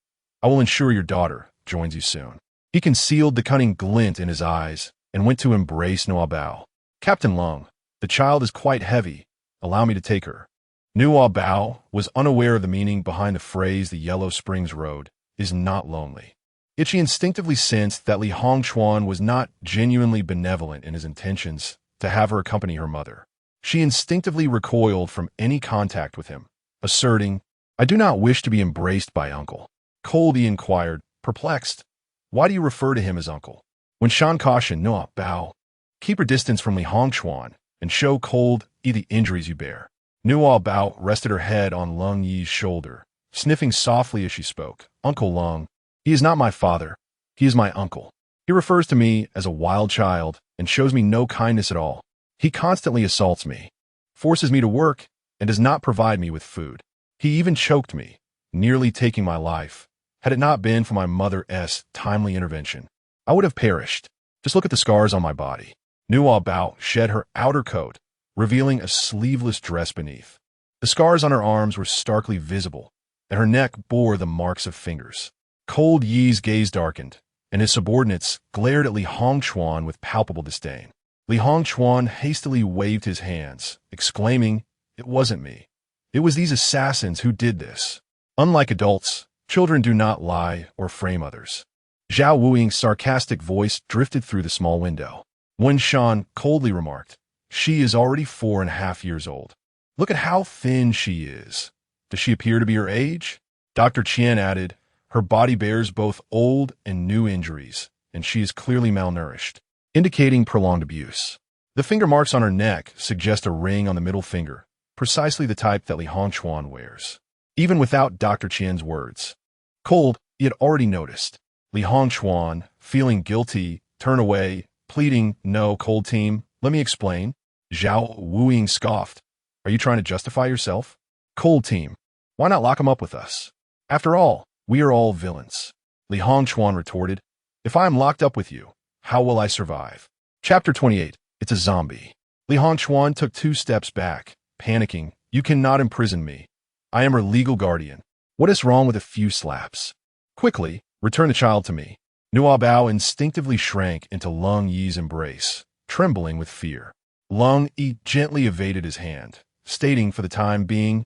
I will ensure your daughter joins you soon." He concealed the cunning glint in his eyes and went to embrace Nuobao. "Captain Lung, the child is quite heavy. Allow me to take her." Nuobao was unaware of the meaning behind the phrase "the Yellow Springs Road is not lonely." Yet she instinctively sensed that Li Hongchuan was not genuinely benevolent in his intentions to have her accompany her mother. She instinctively recoiled from any contact with him, asserting, "I do not wish to be embraced by uncle." Cold, he inquired, perplexed, "Why do you refer to him as uncle?" When Shan cautioned Nuobao, "Keep your distance from Li Hongchuan and show Cold the injuries you bear." Nuobao rested her head on Lung Yi's shoulder, sniffing softly as she spoke. "Uncle Lung, he is not my father. He is my uncle. He refers to me as a wild child and shows me no kindness at all. He constantly assaults me, forces me to work, and does not provide me with food. He even choked me, nearly taking my life. Had it not been for my mother's timely intervention, I would have perished. Just look at the scars on my body." Nuobao shed her outer coat, revealing a sleeveless dress beneath. The scars on her arms were starkly visible, and her neck bore the marks of fingers. Cold Yi's gaze darkened, and his subordinates glared at Li Hongchuan with palpable disdain. Li Hongchuan hastily waved his hands, exclaiming, "It wasn't me. It was these assassins who did this." Unlike adults, children do not lie or frame others. Zhao Wuing's sarcastic voice drifted through the small window. Wen Shan coldly remarked, "She is already 4.5 years old. Look at how thin she is. Does she appear to be her age?" Dr. Qian added, "Her body bears both old and new injuries, and she is clearly malnourished," indicating prolonged abuse. The finger marks on her neck suggest a ring on the middle finger, precisely the type that Li Hongchuan wears. Even without Dr. Qian's words, Cold, he had already noticed. Li Hongchuan, feeling guilty, turned away, pleading, "No, Cold team, let me explain." Zhao Wuing scoffed, "Are you trying to justify yourself? Cold team, why not lock him up with us? After all, we are all villains." Li Hongchuan retorted, "If I am locked up with you, how will I survive?" Chapter 28. It's a zombie. Li Hongchuan took 2 steps back, panicking. "You cannot imprison me. I am her legal guardian. What is wrong with a few slaps? Quickly, return the child to me." Nuobao instinctively shrank into Lung Yi's embrace, trembling with fear. Lung Yi gently evaded his hand, stating for the time being,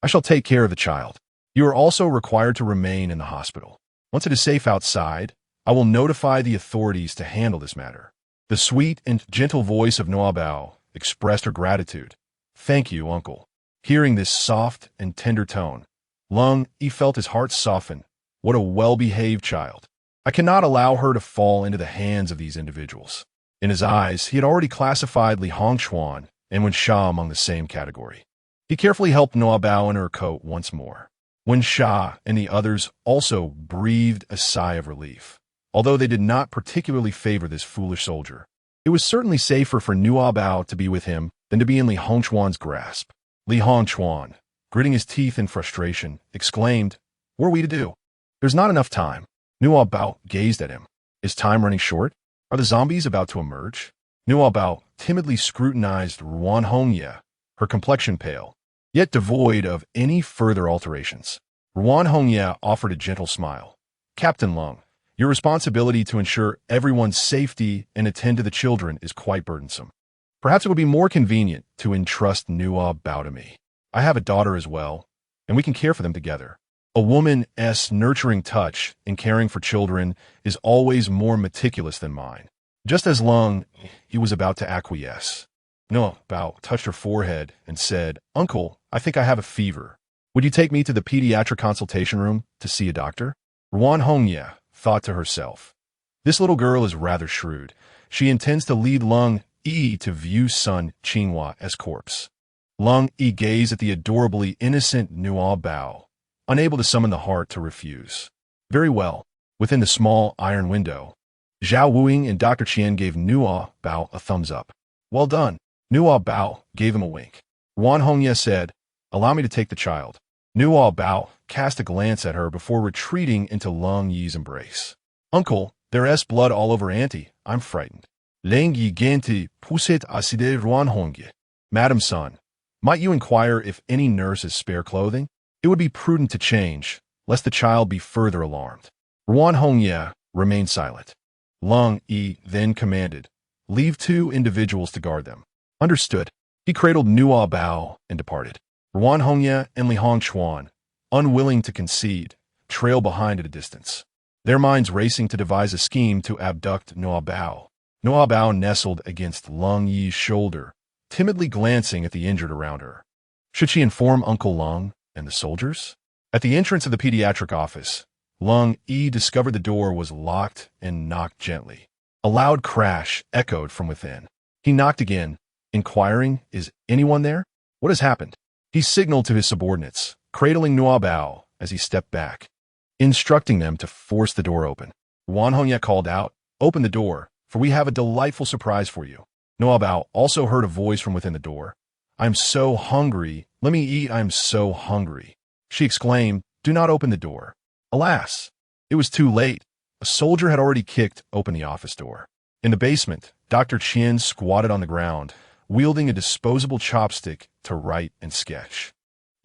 "I shall take care of the child. You are also required to remain in the hospital. Once it is safe outside, I will notify the authorities to handle this matter. The sweet and gentle voice of Nuobao expressed her gratitude. Thank you, uncle. Hearing this soft and tender tone, Lung Yi felt his heart soften. What a well-behaved child. I cannot allow her to fall into the hands of these individuals. In his eyes, he had already classified Li Hongchuan and Wen Sha among the same category. He carefully helped Nuobao in her coat once more. Wen Sha and the others also breathed a sigh of relief. Although they did not particularly favor this foolish soldier, it was certainly safer for Nuobao to be with him than to be in Li Hongchuan's grasp. Li Hongchuan, gritting his teeth in frustration, exclaimed, "What are we to do? There's not enough time." Nuobao gazed at him. Is time running short? Are the zombies about to emerge? Nuobao timidly scrutinized Ruan Hongye, her complexion pale, yet devoid of any further alterations. Ruan Hongye offered a gentle smile. Captain Lung, your responsibility to ensure everyone's safety and attend to the children is quite burdensome. Perhaps it would be more convenient to entrust Nuobao to me. I have a daughter as well, and we can care for them together. A woman's nurturing touch in caring for children is always more meticulous than mine. Just as Lung Yi was about to acquiesce, Nuobao touched her forehead and said, "Uncle, I think I have a fever. Would you take me to the pediatric consultation room to see a doctor?" Ruan Hongye thought to herself, this little girl is rather shrewd. She intends to lead Lung Yi to view son Qinghua as corpse. Lung Yi gazed at the adorably innocent Nuobao, unable to summon the heart to refuse. Very well. Within the small iron window, Zhao Wuing and Dr. Qian gave Nuobao a thumbs up. Well done. Nuobao gave him a wink. Ruan Hongye said, allow me to take the child. Nuobao cast a glance at her before retreating into Lung Yi's embrace. Uncle, there's blood all over Auntie. I'm frightened. Leng Yi Genti Puset Aside Ruan Hongye. Madam Son, might you inquire if any nurse has spare clothing? It would be prudent to change, lest the child be further alarmed. Ruan Hongye remained silent. Lung Yi then commanded, leave 2 individuals to guard them. Understood. He cradled Nuobao and departed. Ruan Hongye and Li Hongchuan, unwilling to concede, trailed behind at a distance, their minds racing to devise a scheme to abduct Nuobao. Nuobao nestled against Lung Yi's shoulder, timidly glancing at the injured around her. Should she inform Uncle Lung and the soldiers? At the entrance of the pediatric office, Lung Yi discovered the door was locked and knocked gently. A loud crash echoed from within. He knocked again, inquiring, is anyone there? What has happened? He signaled to his subordinates, cradling Nuobao as he stepped back, instructing them to force the door open. Ruan Hongye called out, open the door, for we have a delightful surprise for you. Nuobao also heard a voice from within the door. I'm so hungry. Let me eat. I'm so hungry. She exclaimed, do not open the door. Alas, it was too late. A soldier had already kicked open the office door. In the basement, Dr. Qian squatted on the ground, wielding a disposable chopstick to write and sketch.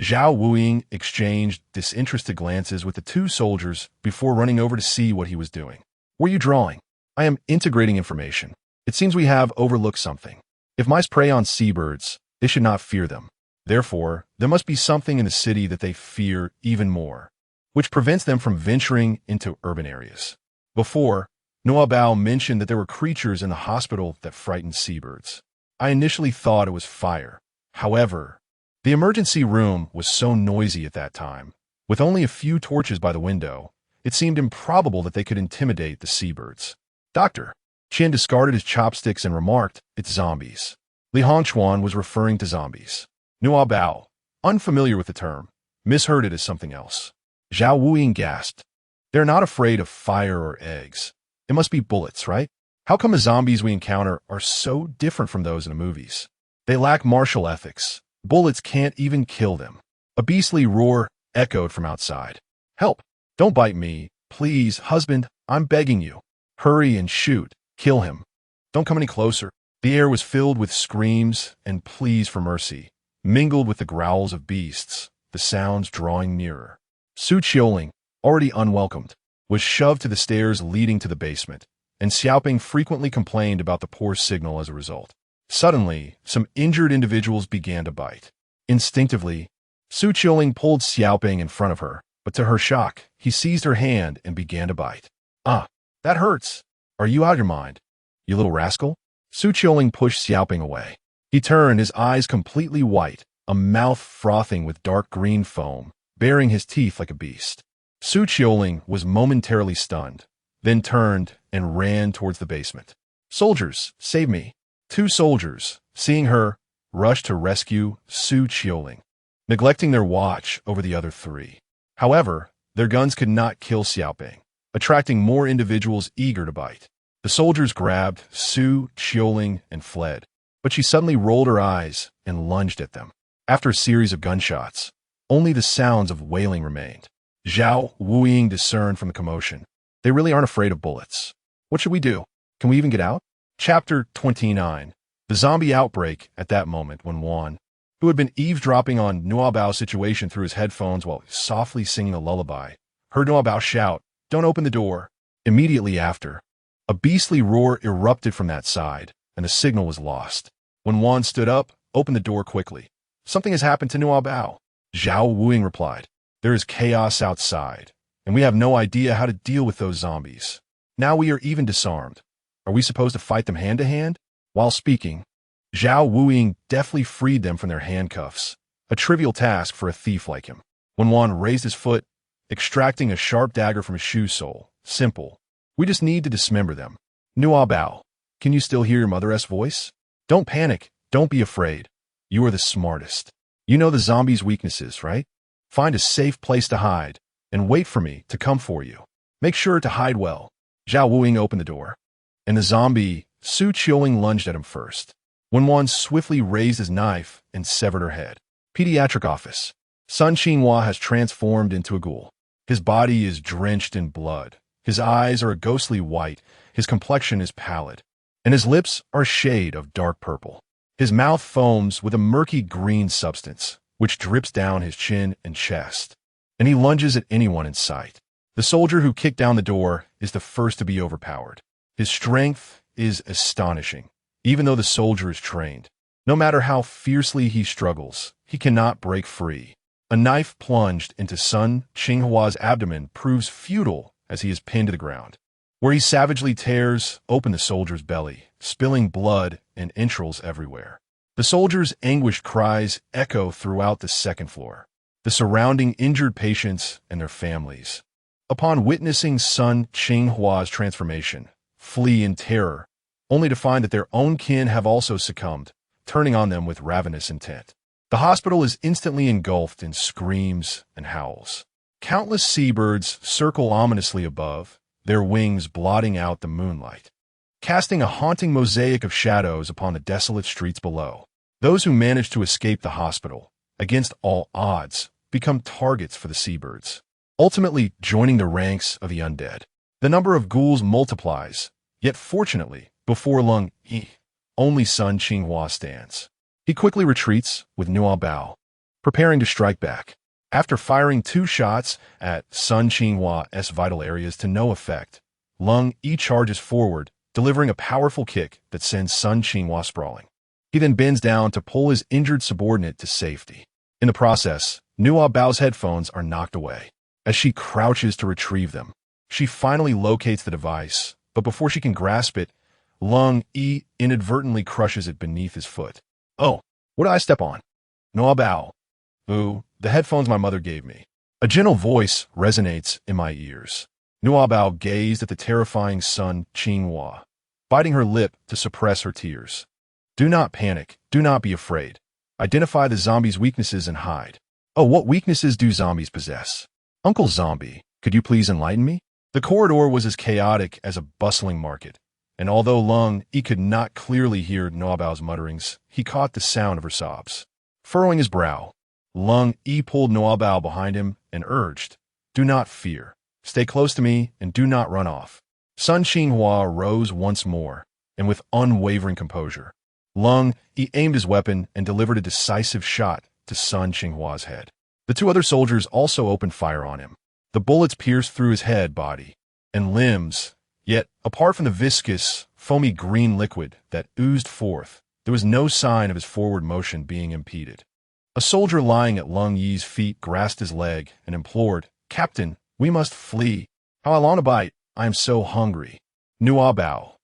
Zhao Wuing exchanged disinterested glances with the 2 soldiers before running over to see what he was doing. What are you drawing? I am integrating information. It seems we have overlooked something. If mice prey on seabirds, they should not fear them. Therefore, there must be something in the city that they fear even more, which prevents them from venturing into urban areas. Before, Nuobao mentioned that there were creatures in the hospital that frightened seabirds. I initially thought it was fire. However, the emergency room was so noisy at that time. With only a few torches by the window, it seemed improbable that they could intimidate the seabirds. Doctor, Qian discarded his chopsticks and remarked, it's zombies. Li Hongchuan was referring to zombies. Nuobao, unfamiliar with the term, misheard it as something else. Zhao Wuing gasped. They're not afraid of fire or eggs. It must be bullets, right? How come the zombies we encounter are so different from those in the movies? They lack martial ethics. Bullets can't even kill them. A beastly roar echoed from outside. Help! Don't bite me. Please, husband, I'm begging you. Hurry and shoot. Kill him. Don't come any closer. The air was filled with screams and pleas for mercy, mingled with the growls of beasts, the sounds drawing nearer. Su Qiuling, already unwelcomed, was shoved to the stairs leading to the basement, and Xiaoping frequently complained about the poor signal as a result. Suddenly, some injured individuals began to bite. Instinctively, Su Qiuling pulled Xiaoping in front of her, but to her shock, he seized her hand and began to bite. Ah! That hurts. Are you out of your mind? You little rascal? Su Qiuling pushed Xiaoping away. He turned, his eyes completely white, a mouth frothing with dark green foam, baring his teeth like a beast. Su Qiuling was momentarily stunned, then turned and ran towards the basement. Soldiers, save me. 2 soldiers, seeing her, rushed to rescue Su Qiuling, neglecting their watch over the other 3. However, their guns could not kill Xiaoping, attracting more individuals eager to bite. The soldiers grabbed Su Qiuling and fled, but she suddenly rolled her eyes and lunged at them. After a series of gunshots, only the sounds of wailing remained. Zhao Wuying discerned from the commotion. They really aren't afraid of bullets. What should we do? Can we even get out? Chapter 29. The zombie outbreak at that moment when Wan, who had been eavesdropping on Nuobao's situation through his headphones while softly singing a lullaby, heard Nuobao shout, "Don't open the door." Immediately after, a beastly roar erupted from that side, and the signal was lost. When Wan stood up, opened the door quickly. "Something has happened to Nuobao," Zhao Wuying replied. "There is chaos outside, and we have no idea how to deal with those zombies. Now we are even disarmed. Are we supposed to fight them hand to hand?" While speaking, Zhao Wuying deftly freed them from their handcuffs, a trivial task for a thief like him. When Wan raised his foot, extracting a sharp dagger from his shoe sole, simple. "We just need to dismember them." "Nuobao, can you still hear your mother's voice? Don't panic, don't be afraid. You are the smartest. You know the zombies' weaknesses, right? Find a safe place to hide, and wait for me to come for you. Make sure to hide well." Zhao Wuying opened the door, and the zombie, Su Qiuling, lunged at him first. When Wan swiftly raised his knife and severed her head. Pediatric office. Sun Qinghua has transformed into a ghoul. His body is drenched in blood. His eyes are a ghostly white, his complexion is pallid, and his lips are a shade of dark purple. His mouth foams with a murky green substance, which drips down his chin and chest, and he lunges at anyone in sight. The soldier who kicked down the door is the first to be overpowered. His strength is astonishing, even though the soldier is trained. No matter how fiercely he struggles, he cannot break free. A knife plunged into Sun Qinghua's abdomen proves futile as he is pinned to the ground, where he savagely tears open the soldier's belly, spilling blood and entrails everywhere. The soldier's anguished cries echo throughout the second floor, the surrounding injured patients and their families, upon witnessing Sun Qinghua's transformation, flee in terror, only to find that their own kin have also succumbed, turning on them with ravenous intent. The hospital is instantly engulfed in screams and howls. Countless seabirds circle ominously above, their wings blotting out the moonlight, casting a haunting mosaic of shadows upon the desolate streets below. Those who manage to escape the hospital, against all odds, become targets for the seabirds, ultimately joining the ranks of the undead. The number of ghouls multiplies, yet fortunately, before long, only Sun Qinghua stands. He quickly retreats with Nuobao, preparing to strike back. After firing 2 shots at Sun Qinghua's vital areas to no effect, Lung Yi charges forward, delivering a powerful kick that sends Sun Qinghua sprawling. He then bends down to pull his injured subordinate to safety. In the process, Nuobao's headphones are knocked away. As she crouches to retrieve them, she finally locates the device, but before she can grasp it, Lung Yi inadvertently crushes it beneath his foot. "Oh, what did I step on?" "Nuobao." "Ooh, the headphones my mother gave me." A gentle voice resonates in my ears. Nuobao gazed at the terrifying Sun Qinghua, biting her lip to suppress her tears. "Do not panic. Do not be afraid. Identify the zombie's weaknesses and hide." "Oh, what weaknesses do zombies possess? Uncle Zombie, could you please enlighten me?" The corridor was as chaotic as a bustling market, and although Lung Yi could not clearly hear Nuobao's mutterings, he caught the sound of her sobs. Furrowing his brow, Lung Yi pulled Nuobao behind him and urged, "Do not fear. Stay close to me and do not run off." Sun Qinghua rose once more, and with unwavering composure, Lung Yi aimed his weapon and delivered a decisive shot to Sun Qinghua's head. The 2 other soldiers also opened fire on him. The bullets pierced through his head, body, and limbs, yet, apart from the viscous, foamy green liquid that oozed forth, there was no sign of his forward motion being impeded. A soldier lying at Lung Yi's feet grasped his leg and implored, "Captain, we must flee." "How I long to bite," I am so hungry. Nuobao.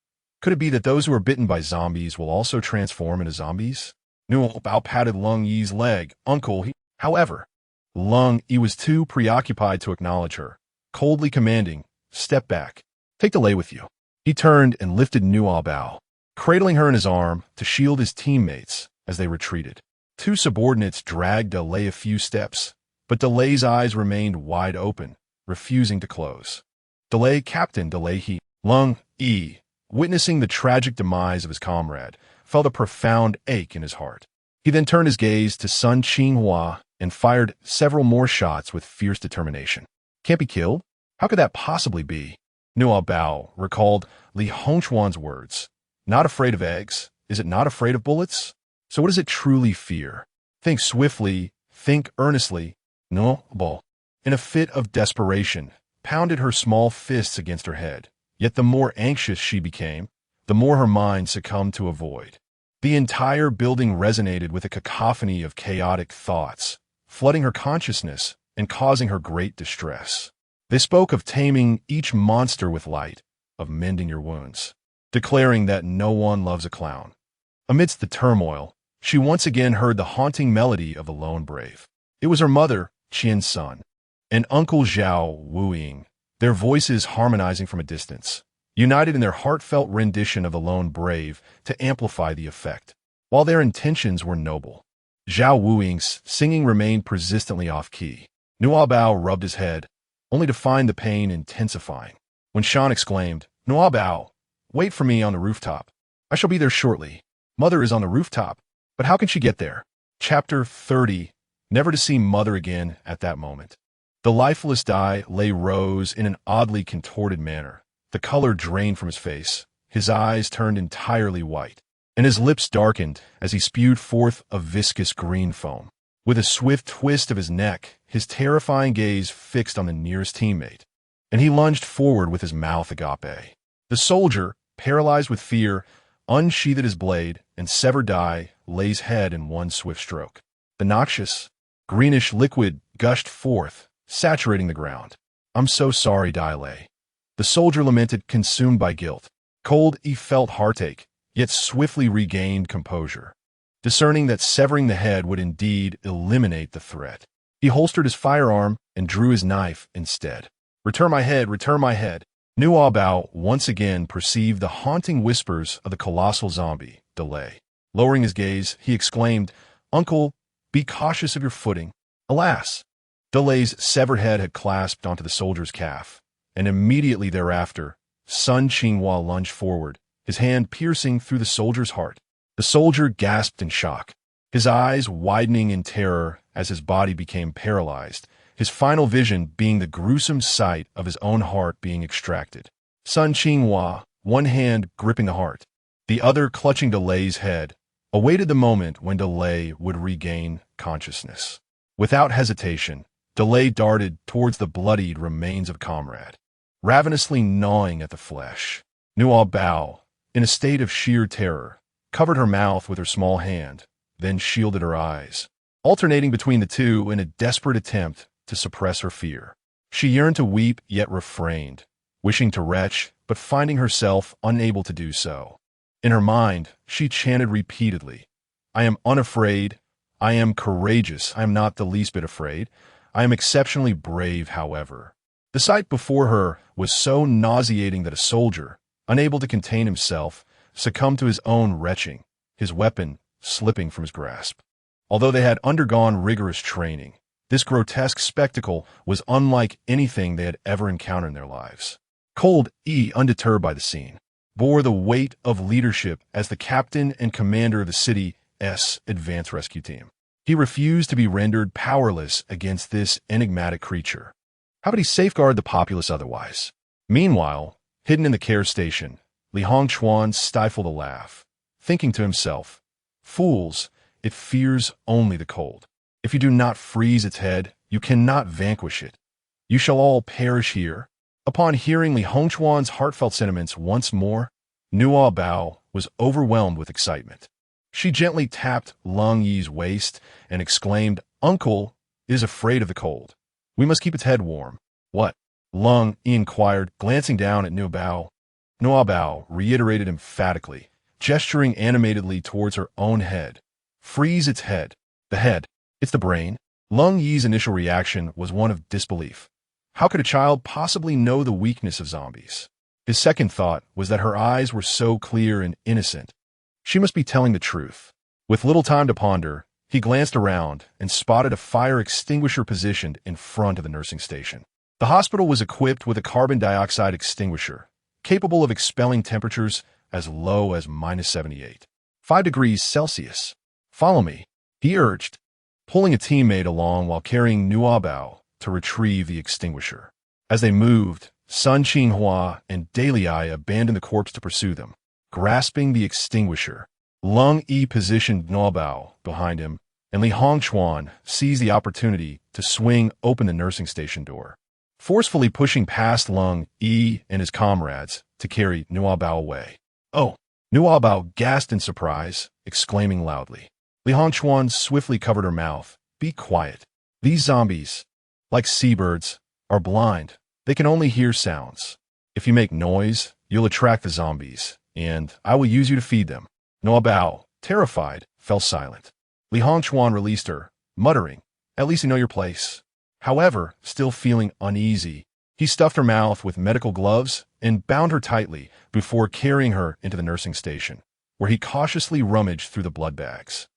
Could it be that those who are bitten by zombies will also transform into zombies? Nuobao patted Lung Yi's leg. Uncle, However, Lung Yi was too preoccupied to acknowledge her, coldly commanding, "Step back. Take delay with you." He turned and lifted Nuobao, cradling her in his arm to shield his teammates as they retreated. Two subordinates dragged delay a few steps, but delay's eyes remained wide open, refusing to close. Delay, Captain Delay, Lung Yi, witnessing the tragic demise of his comrade, felt a profound ache in his heart. He then turned his gaze to Sun Qinghua and fired several more shots with fierce determination. Can't be killed? How could that possibly be? Nuobao recalled Li Hongchuan's words. Not afraid of eggs? Is it not afraid of bullets? So what does it truly fear? Think swiftly, think earnestly. Nuobao, in a fit of desperation, pounded her small fists against her head. Yet the more anxious she became, the more her mind succumbed to a void. The entire building resonated with a cacophony of chaotic thoughts, flooding her consciousness and causing her great distress. They spoke of taming each monster with light, of mending your wounds, declaring that no one loves a clown. Amidst the turmoil, she once again heard the haunting melody of the lone brave. It was her mother, Qian's son, and Uncle Zhao Wuying, their voices harmonizing from a distance, united in their heartfelt rendition of the lone brave to amplify the effect. While their intentions were noble, Zhao Wuying's singing remained persistently off-key. Nuobao rubbed his head, only to find the pain intensifying. When Shan exclaimed, "Nuobao, wait for me on the rooftop. I shall be there shortly." Mother is on the rooftop, but how can she get there? Chapter 30, never to see Mother again at that moment. The lifeless Dai lay rose in an oddly contorted manner. The color drained from his face, his eyes turned entirely white, and his lips darkened as he spewed forth a viscous green foam. With a swift twist of his neck, his terrifying gaze fixed on the nearest teammate, and he lunged forward with his mouth agape. The soldier, paralyzed with fear, unsheathed his blade and severed Dai Lei's head in one swift stroke. The noxious, greenish liquid gushed forth, saturating the ground. "I'm so sorry, Dai Lei." The soldier lamented, consumed by guilt. Cold, he felt heartache, yet swiftly regained composure. Discerning that severing the head would indeed eliminate the threat, he holstered his firearm and drew his knife instead. "Return my head, return my head." Nuobao once again perceived the haunting whispers of the colossal zombie, Delay. Lowering his gaze, he exclaimed, "Uncle, be cautious of your footing." Alas! Delay's severed head had clasped onto the soldier's calf, and immediately thereafter, Sun Qinghua lunged forward, his hand piercing through the soldier's heart. The soldier gasped in shock, his eyes widening in terror as his body became paralyzed, his final vision being the gruesome sight of his own heart being extracted. Sun Qinghua, one hand gripping the heart, the other clutching Delay's head, awaited the moment when Delay would regain consciousness. Without hesitation, Delay darted towards the bloodied remains of comrade, ravenously gnawing at the flesh. Nuobao, in a state of sheer terror, covered her mouth with her small hand, then shielded her eyes, alternating between the two in a desperate attempt to suppress her fear. She yearned to weep, yet refrained, wishing to retch, but finding herself unable to do so. In her mind, she chanted repeatedly, "I am unafraid. I am courageous. I am not the least bit afraid. I am exceptionally brave, however." The sight before her was so nauseating that a soldier, unable to contain himself, succumbed to his own retching, his weapon slipping from his grasp. Although they had undergone rigorous training, this grotesque spectacle was unlike anything they had ever encountered in their lives. Cold E, undeterred by the scene, bore the weight of leadership as the captain and commander of the city's advance rescue team. He refused to be rendered powerless against this enigmatic creature. How could he safeguard the populace otherwise? Meanwhile, hidden in the care station, Li Hongchuan stifled a laugh, thinking to himself, "Fools, it fears only the cold. If you do not freeze its head, you cannot vanquish it. You shall all perish here." Upon hearing Li Hongchuan's heartfelt sentiments once more, Nuobao was overwhelmed with excitement. She gently tapped Lung Yi's waist and exclaimed, "Uncle is afraid of the cold. We must keep its head warm." "What? Lung, he inquired, glancing down at Nuobao. Nuobao reiterated emphatically, gesturing animatedly towards her own head. Freeze its head. The head. It's the brain. Lung Yi's initial reaction was one of disbelief. How could a child possibly know the weakness of zombies? His second thought was that her eyes were so clear and innocent. She must be telling the truth. With little time to ponder, he glanced around and spotted a fire extinguisher positioned in front of the nursing station. The hospital was equipped with a carbon dioxide extinguisher, capable of expelling temperatures as low as -78. 5 degrees Celsius. Follow me, he urged, pulling a teammate along while carrying Nuobao to retrieve the extinguisher. As they moved, Sun Qinghua and Delights abandoned the corpse to pursue them. Grasping the extinguisher, Lung Yi positioned Nuobao behind him, and Li Hongchuan seized the opportunity to swing open the nursing station door, forcefully pushing past Lung Yi and his comrades to carry Nuobao away. Oh! Nuobao gasped in surprise, exclaiming loudly. Li Hongchuan swiftly covered her mouth. Be quiet. These zombies, like seabirds, are blind. They can only hear sounds. If you make noise, you'll attract the zombies, and I will use you to feed them. Nuobao, terrified, fell silent. Li Hongchuan released her, muttering, At least you know your place. However, still feeling uneasy, he stuffed her mouth with medical gloves and bound her tightly before carrying her into the nursing station, where he cautiously rummaged through the blood bags.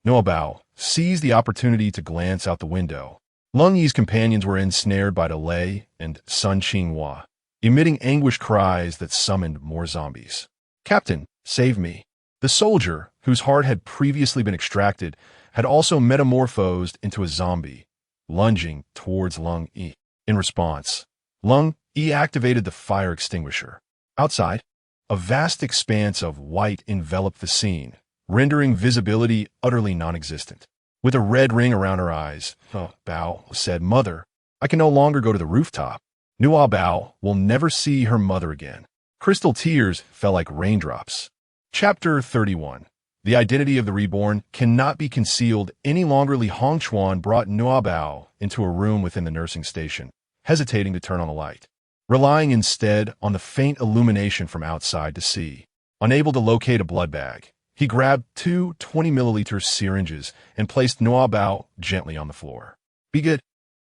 Nuobao seized the opportunity to glance out the window. Lung Yi's companions were ensnared by Delay and Sun Qinghua, emitting anguished cries that summoned more zombies. Captain, save me. The soldier, whose heart had previously been extracted, had also metamorphosed into a zombie, lunging towards Lung Yi. In response, Lung Yi activated the fire extinguisher. Outside, a vast expanse of white enveloped the scene, rendering visibility utterly non-existent. With a red ring around her eyes, Bao said, Mother, I can no longer go to the rooftop. Nuobao will never see her mother again. Crystal tears fell like raindrops. Chapter 31. The identity of the reborn cannot be concealed any longer. Li Hongchuan brought Nuobao into a room within the nursing station, hesitating to turn on the light, relying instead on the faint illumination from outside to see. Unable to locate a blood bag, he grabbed 2 20-milliliter syringes and placed Nuobao gently on the floor. Be good.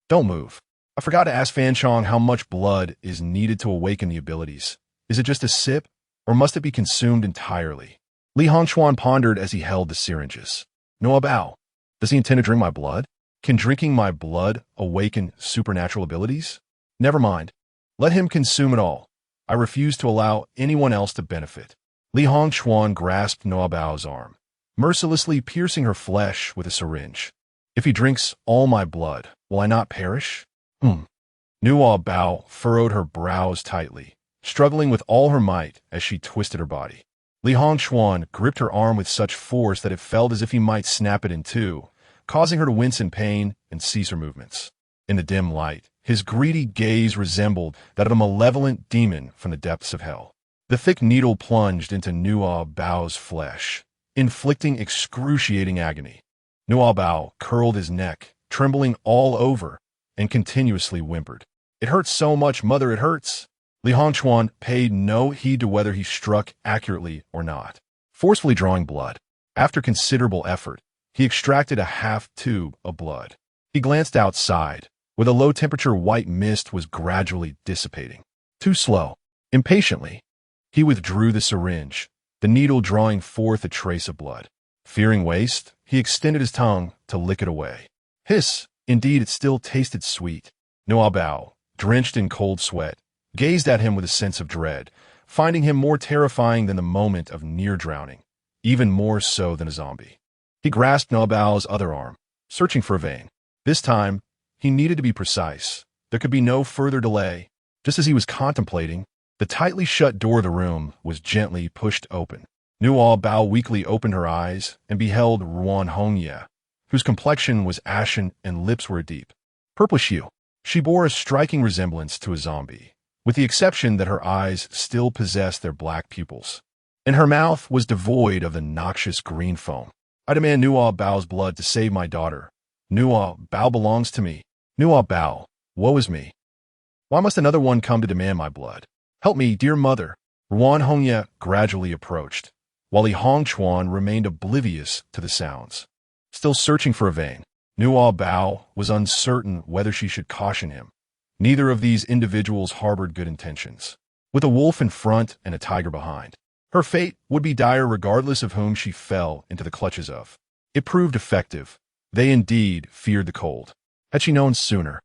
Don't move. I forgot to ask Fan Chong how much blood is needed to awaken the abilities. Is it just a sip, or must it be consumed entirely? Li Hongchuan pondered as he held the syringes. Nuobao, does he intend to drink my blood? Can drinking my blood awaken supernatural abilities? Never mind. Let him consume it all. I refuse to allow anyone else to benefit. Li Hongchuan grasped Nuobao's arm, mercilessly piercing her flesh with a syringe. If he drinks all my blood, will I not perish? Nuobao furrowed her brows tightly, struggling with all her might as she twisted her body. Li Hongchuan gripped her arm with such force that it felt as if he might snap it in two, causing her to wince in pain and cease her movements. In the dim light, his greedy gaze resembled that of a malevolent demon from the depths of hell. The thick needle plunged into Nuobao's flesh, inflicting excruciating agony. Nuobao curled his neck, trembling all over, and continuously whimpered. It hurts so much, Mother, it hurts. Li Hongchuan paid no heed to whether he struck accurately or not. Forcefully drawing blood, after considerable effort, he extracted a half-tube of blood. He glanced outside, where the low-temperature white mist was gradually dissipating. Too slow. Impatiently, he withdrew the syringe, the needle drawing forth a trace of blood. Fearing waste, he extended his tongue to lick it away. Hiss! Indeed, it still tasted sweet. Nuobao, drenched in cold sweat, gazed at him with a sense of dread, finding him more terrifying than the moment of near drowning, even more so than a zombie. He grasped Nuobao's other arm, searching for a vein. This time, he needed to be precise. There could be no further delay. Just as he was contemplating, the tightly shut door of the room was gently pushed open. Nuobao weakly opened her eyes and beheld Ruan Hongye, whose complexion was ashen and lips were deep purplish hue. She bore a striking resemblance to a zombie, with the exception that her eyes still possessed their black pupils, and her mouth was devoid of the noxious green foam. I demand Nuobao's blood to save my daughter. Nuobao belongs to me. Nuobao, woe is me. Why must another one come to demand my blood? Help me, dear mother. Ruan Hongye gradually approached, while Li Hongchuan remained oblivious to the sounds. Still searching for a vein, Nuobao was uncertain whether she should caution him. Neither of these individuals harbored good intentions. With a wolf in front and a tiger behind, her fate would be dire regardless of whom she fell into the clutches of. It proved effective. They indeed feared the cold. Had she known sooner,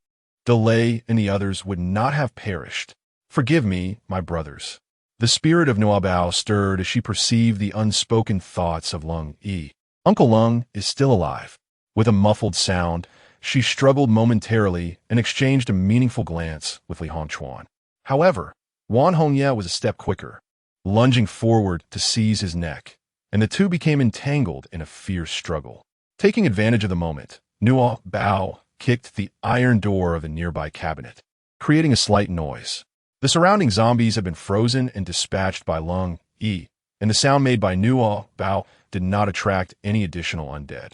Delay and the others would not have perished. Forgive me, my brothers. The spirit of Nuobao stirred as she perceived the unspoken thoughts of Lung Yi. Uncle Lung is still alive. With a muffled sound, she struggled momentarily and exchanged a meaningful glance with Li Hongchuan. However, Wan Hongye was a step quicker, lunging forward to seize his neck, and the two became entangled in a fierce struggle. Taking advantage of the moment, Nuobao kicked the iron door of a nearby cabinet, creating a slight noise. The surrounding zombies had been frozen and dispatched by Lung Yi, and the sound made by Nuobao did not attract any additional undead.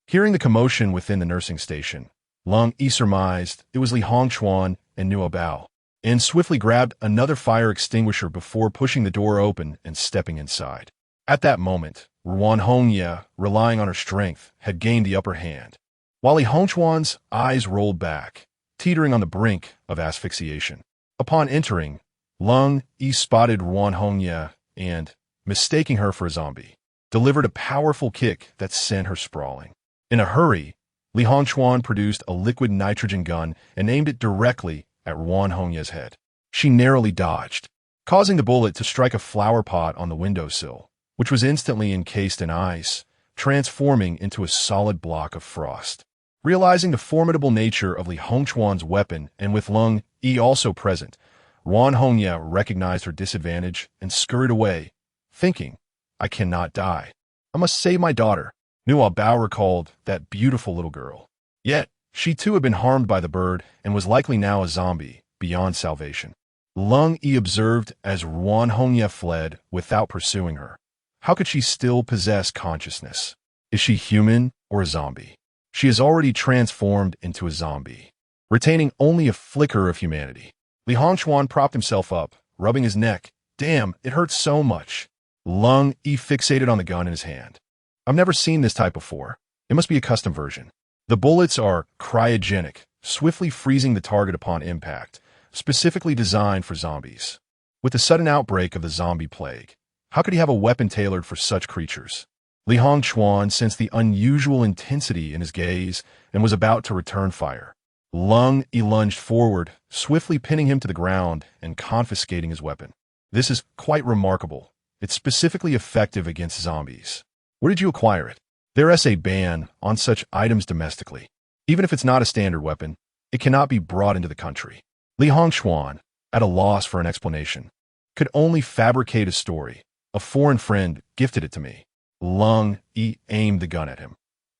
Hearing the commotion within the nursing station, Lung Yi surmised it was Li Hongchuan and Nuobao, and swiftly grabbed another fire extinguisher before pushing the door open and stepping inside. At that moment, Ruan Hongye, relying on her strength, had gained the upper hand, while Li Hongchuan's eyes rolled back, teetering on the brink of asphyxiation. Upon entering, Lung Yi spotted Ruan Hongye and, mistaking her for a zombie, delivered a powerful kick that sent her sprawling. In a hurry, Li Hongchuan produced a liquid nitrogen gun and aimed it directly at Ruan Hongye's head. She narrowly dodged, causing the bullet to strike a flower pot on the windowsill, which was instantly encased in ice, transforming into a solid block of frost. Realizing the formidable nature of Li Hongchuan's weapon and with Lung Yi also present, Ruan Hongye recognized her disadvantage and scurried away, thinking, I cannot die. I must save my daughter. Nuobao recalled that beautiful little girl. Yet, she too had been harmed by the bird and was likely now a zombie, beyond salvation. Lung Yi observed as Ruan Hongye fled without pursuing her. How could she still possess consciousness? Is she human or a zombie? She is already transformed into a zombie, retaining only a flicker of humanity. Li Hongchuan propped himself up, rubbing his neck. Damn, it hurts so much. Lung Yi fixated on the gun in his hand. I've never seen this type before. It must be a custom version. The bullets are cryogenic, swiftly freezing the target upon impact, specifically designed for zombies. With the sudden outbreak of the zombie plague, how could he have a weapon tailored for such creatures? Li Hongchuan sensed the unusual intensity in his gaze and was about to return fire. Lung Yi lunged forward, swiftly pinning him to the ground and confiscating his weapon. This is quite remarkable. It's specifically effective against zombies. Where did you acquire it? There is a ban on such items domestically. Even if it's not a standard weapon, it cannot be brought into the country. Li Hongchuan, at a loss for an explanation, could only fabricate a story. A foreign friend gifted it to me. Lung Yi aimed the gun at him.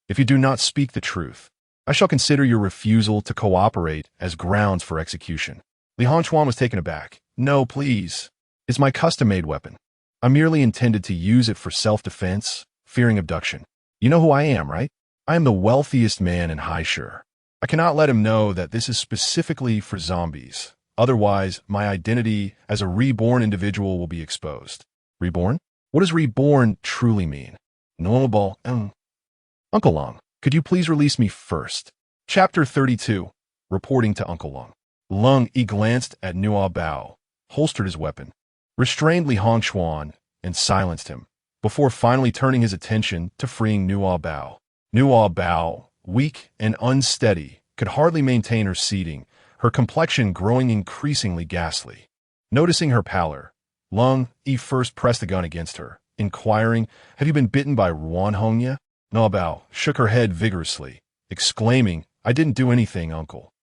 If you do not speak the truth, I shall consider your refusal to cooperate as grounds for execution. Li Hongchuan was taken aback. No, please. It's my custom-made weapon. I merely intended to use it for self-defense, fearing abduction. You know who I am, right? I am the wealthiest man in Haishur. I cannot let him know that this is specifically for zombies. Otherwise, my identity as a reborn individual will be exposed. Reborn? What does reborn truly mean? Nuobao. Uncle Lung, could you please release me first? Chapter 32. Reporting to Uncle Lung. Lung Yi glanced at Nuobao, holstered his weapon, restrained Li Hongchuan, and silenced him, before finally turning his attention to freeing Nuobao. Nuobao, weak and unsteady, could hardly maintain her seating, her complexion growing increasingly ghastly. Noticing her pallor, Lung Yi first pressed the gun against her, inquiring, Have you been bitten by Ruan Hongye? Nuobao shook her head vigorously, exclaiming, I didn't do anything, uncle.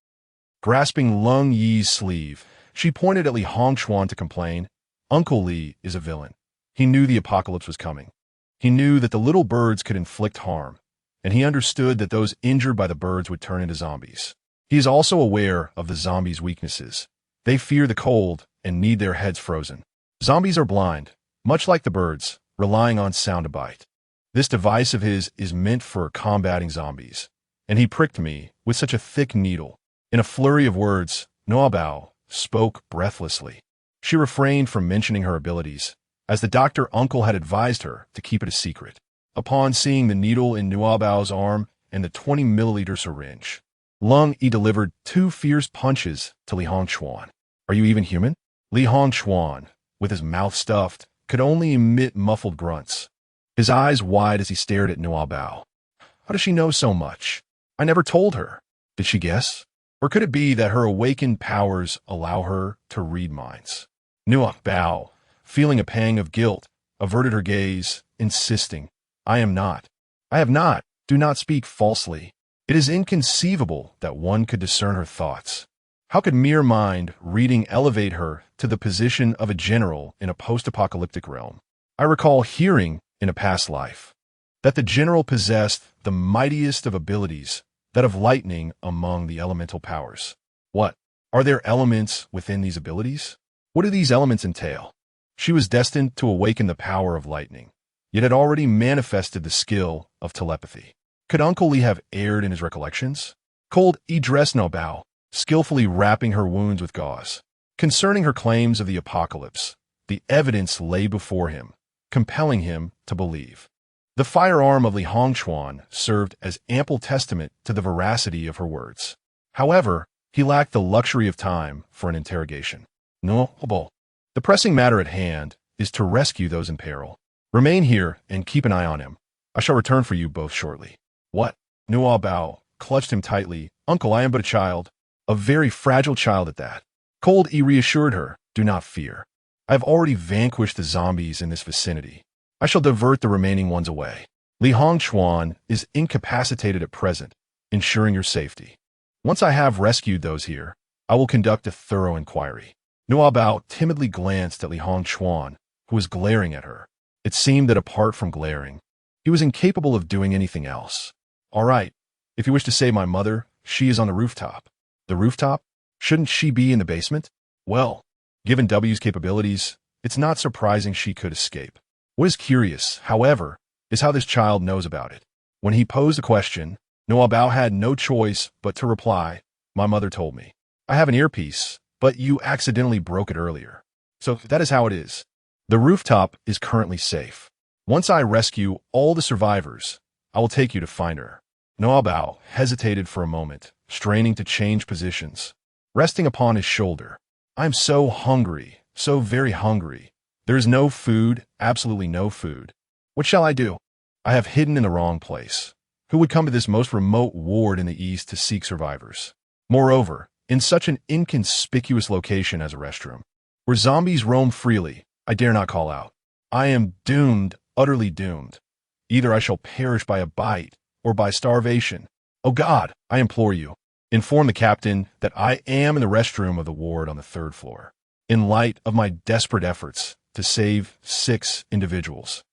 Grasping Lung Yi's sleeve, she pointed at Li Hongchuan to complain, Uncle Li is a villain. He knew the apocalypse was coming. He knew that the little birds could inflict harm, and he understood that those injured by the birds would turn into zombies. He is also aware of the zombies' weaknesses. They fear the cold and need their heads frozen. Zombies are blind, much like the birds, relying on sound to bite. This device of his is meant for combating zombies, and he pricked me with such a thick needle. In a flurry of words, Nuobao spoke breathlessly. She refrained from mentioning her abilities, as the doctor uncle had advised her to keep it a secret. Upon seeing the needle in Nuobao's arm and the 20-milliliter syringe, Lung Yi delivered 2 fierce punches to Li Hongchuan. Are you even human? Li Hongchuan, with his mouth stuffed, could only emit muffled grunts, his eyes wide as he stared at Nuobao. How does she know so much? I never told her. Did she guess? Or could it be that her awakened powers allow her to read minds? Nuobao, feeling a pang of guilt, averted her gaze, insisting, I am not. I have not. Do not speak falsely. It is inconceivable that one could discern her thoughts. How could mere mind reading elevate her to the position of a general in a post-apocalyptic realm? I recall hearing in a past life that the general possessed the mightiest of abilities, that of lightning among the elemental powers. What? Are there elements within these abilities? What do these elements entail? She was destined to awaken the power of lightning, yet had already manifested the skill of telepathy. Could Uncle Li have erred in his recollections? Cold E dressed Nuobao, skillfully wrapping her wounds with gauze. Concerning her claims of the apocalypse, the evidence lay before him, compelling him to believe. The firearm of Li Hongchuan served as ample testament to the veracity of her words. However, he lacked the luxury of time for an interrogation. Nuobao. The pressing matter at hand is to rescue those in peril. Remain here and keep an eye on him. I shall return for you both shortly. What? Nuobao clutched him tightly. Uncle, I am but a child. A very fragile child at that. Cold E reassured her, do not fear. I have already vanquished the zombies in this vicinity. I shall divert the remaining ones away. Li Hongchuan is incapacitated at present, ensuring your safety. Once I have rescued those here, I will conduct a thorough inquiry. Nuobao timidly glanced at Li Hongchuan, who was glaring at her. It seemed that apart from glaring, he was incapable of doing anything else. All right, if you wish to save my mother, she is on the rooftop. The rooftop? Shouldn't she be in the basement? Well, given W's capabilities, it's not surprising she could escape. What is curious, however, is how this child knows about it. When he posed a question, Nuobao had no choice but to reply, my mother told me. I have an earpiece, but you accidentally broke it earlier. So that is how it is. The rooftop is currently safe. Once I rescue all the survivors, I will take you to find her. Nuobao hesitated for a moment, straining to change positions, resting upon his shoulder. I am so hungry, so very hungry. There is no food, absolutely no food. What shall I do? I have hidden in the wrong place. Who would come to this most remote ward in the east to seek survivors? Moreover, in such an inconspicuous location as a restroom, where zombies roam freely, I dare not call out. I am doomed, utterly doomed. Either I shall perish by a bite, or by starvation. Oh God, I implore you, inform the captain that I am in the restroom of the ward on the 3rd floor. In light of my desperate efforts to save 6 individuals,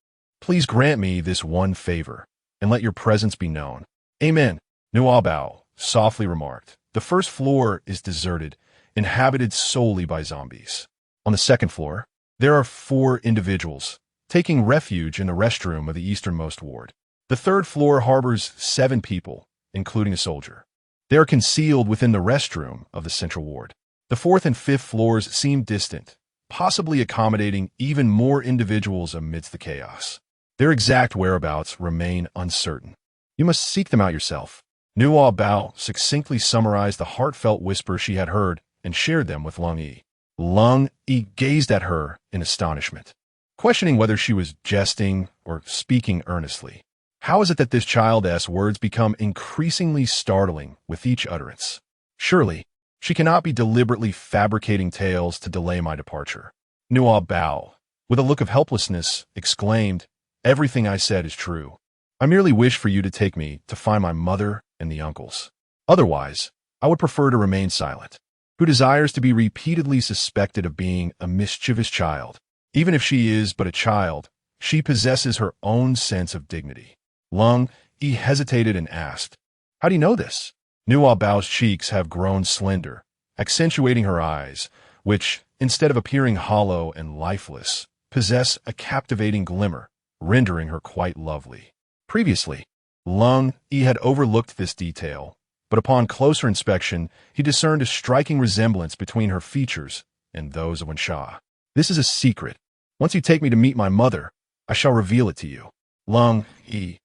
please grant me this one favor, and let your presence be known. Amen. Nuobao softly remarked. The 1st floor is deserted, inhabited solely by zombies. On the 2nd floor, there are 4 individuals, taking refuge in the restroom of the easternmost ward. The 3rd floor harbors 7 people, including a soldier. They are concealed within the restroom of the central ward. The 4th and 5th floors seem distant, possibly accommodating even more individuals amidst the chaos. Their exact whereabouts remain uncertain. You must seek them out yourself. Nuobao succinctly summarized the heartfelt whisper she had heard and shared them with Lung Yi. Lung Yi gazed at her in astonishment, questioning whether she was jesting or speaking earnestly. How is it that this child's words become increasingly startling with each utterance? Surely, she cannot be deliberately fabricating tales to delay my departure. Nuobao, with a look of helplessness, exclaimed, everything I said is true. I merely wish for you to take me to find my mother and the uncles. Otherwise, I would prefer to remain silent. Who desires to be repeatedly suspected of being a mischievous child? Even if she is but a child, she possesses her own sense of dignity. Lung Yi hesitated and asked, how do you know this? Nuobao's cheeks have grown slender, accentuating her eyes, which, instead of appearing hollow and lifeless, possess a captivating glimmer, rendering her quite lovely. Previously, Lung Yi had overlooked this detail, but upon closer inspection, he discerned a striking resemblance between her features and those of Wensha. This is a secret. Once you take me to meet my mother, I shall reveal it to you. Lung Yi.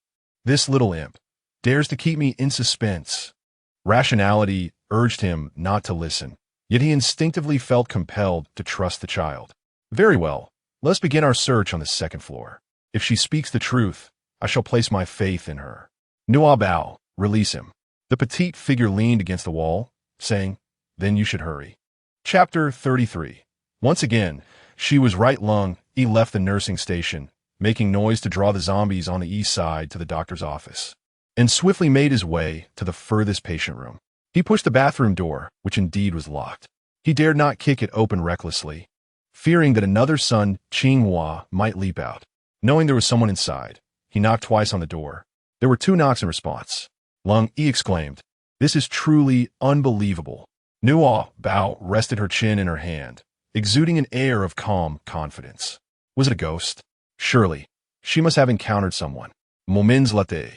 This little imp dares to keep me in suspense. Rationality urged him not to listen, yet he instinctively felt compelled to trust the child. Very well, let's begin our search on the second floor. If she speaks the truth, I shall place my faith in her. Nuobao, release him. The petite figure leaned against the wall, saying, then you should hurry. Chapter 33. Once again, she was right. Lung Yi left the nursing station, making noise to draw the zombies on the east side to the doctor's office, and swiftly made his way to the furthest patient room. He pushed the bathroom door, which indeed was locked. He dared not kick it open recklessly, fearing that another son, Qinghua, might leap out. Knowing there was someone inside, he knocked twice on the door. There were 2 knocks in response. Lung Yi exclaimed, this is truly unbelievable. Nuobao rested her chin in her hand, exuding an air of calm confidence. Was it a ghost? Surely, she must have encountered someone. Moments later.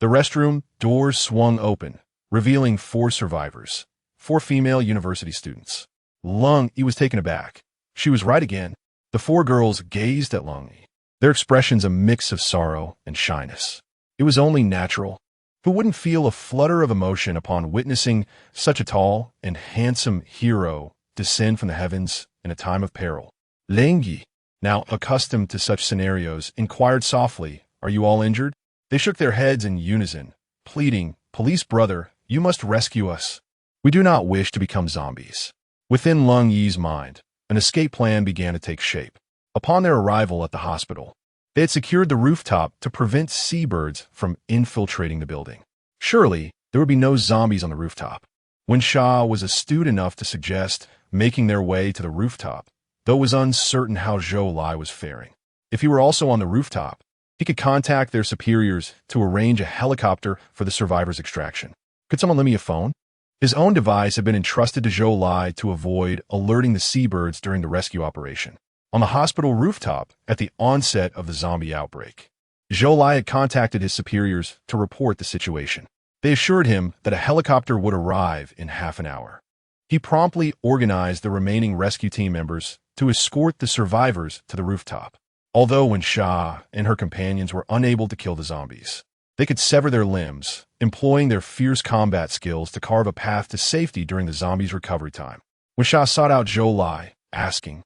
The restroom doors swung open, revealing 4 survivors, 4 female university students. Lung Yi was taken aback. She was right again. The 4 girls gazed at Lung Yi, their expressions a mix of sorrow and shyness. It was only natural. Who wouldn't feel a flutter of emotion upon witnessing such a tall and handsome hero descend from the heavens in a time of peril? Leng Yi, now accustomed to such scenarios, inquired softly, are you all injured? They shook their heads in unison, pleading, police brother, you must rescue us. We do not wish to become zombies. Within Lung Yi's mind, an escape plan began to take shape. Upon their arrival at the hospital, they had secured the rooftop to prevent seabirds from infiltrating the building. Surely, there would be no zombies on the rooftop. Wensha was astute enough to suggest making their way to the rooftop, though was uncertain how Zhou Lai was faring. If he were also on the rooftop, he could contact their superiors to arrange a helicopter for the survivors' extraction. Could someone lend me a phone? His own device had been entrusted to Zhou Lai to avoid alerting the seabirds during the rescue operation. On the hospital rooftop, at the onset of the zombie outbreak, Zhou Lai had contacted his superiors to report the situation. They assured him that a helicopter would arrive in half an hour. He promptly organized the remaining rescue team members to escort the survivors to the rooftop. Although Wensha and her companions were unable to kill the zombies, they could sever their limbs, employing their fierce combat skills to carve a path to safety during the zombies' recovery time. Wensha sought out Zhou Lai, asking,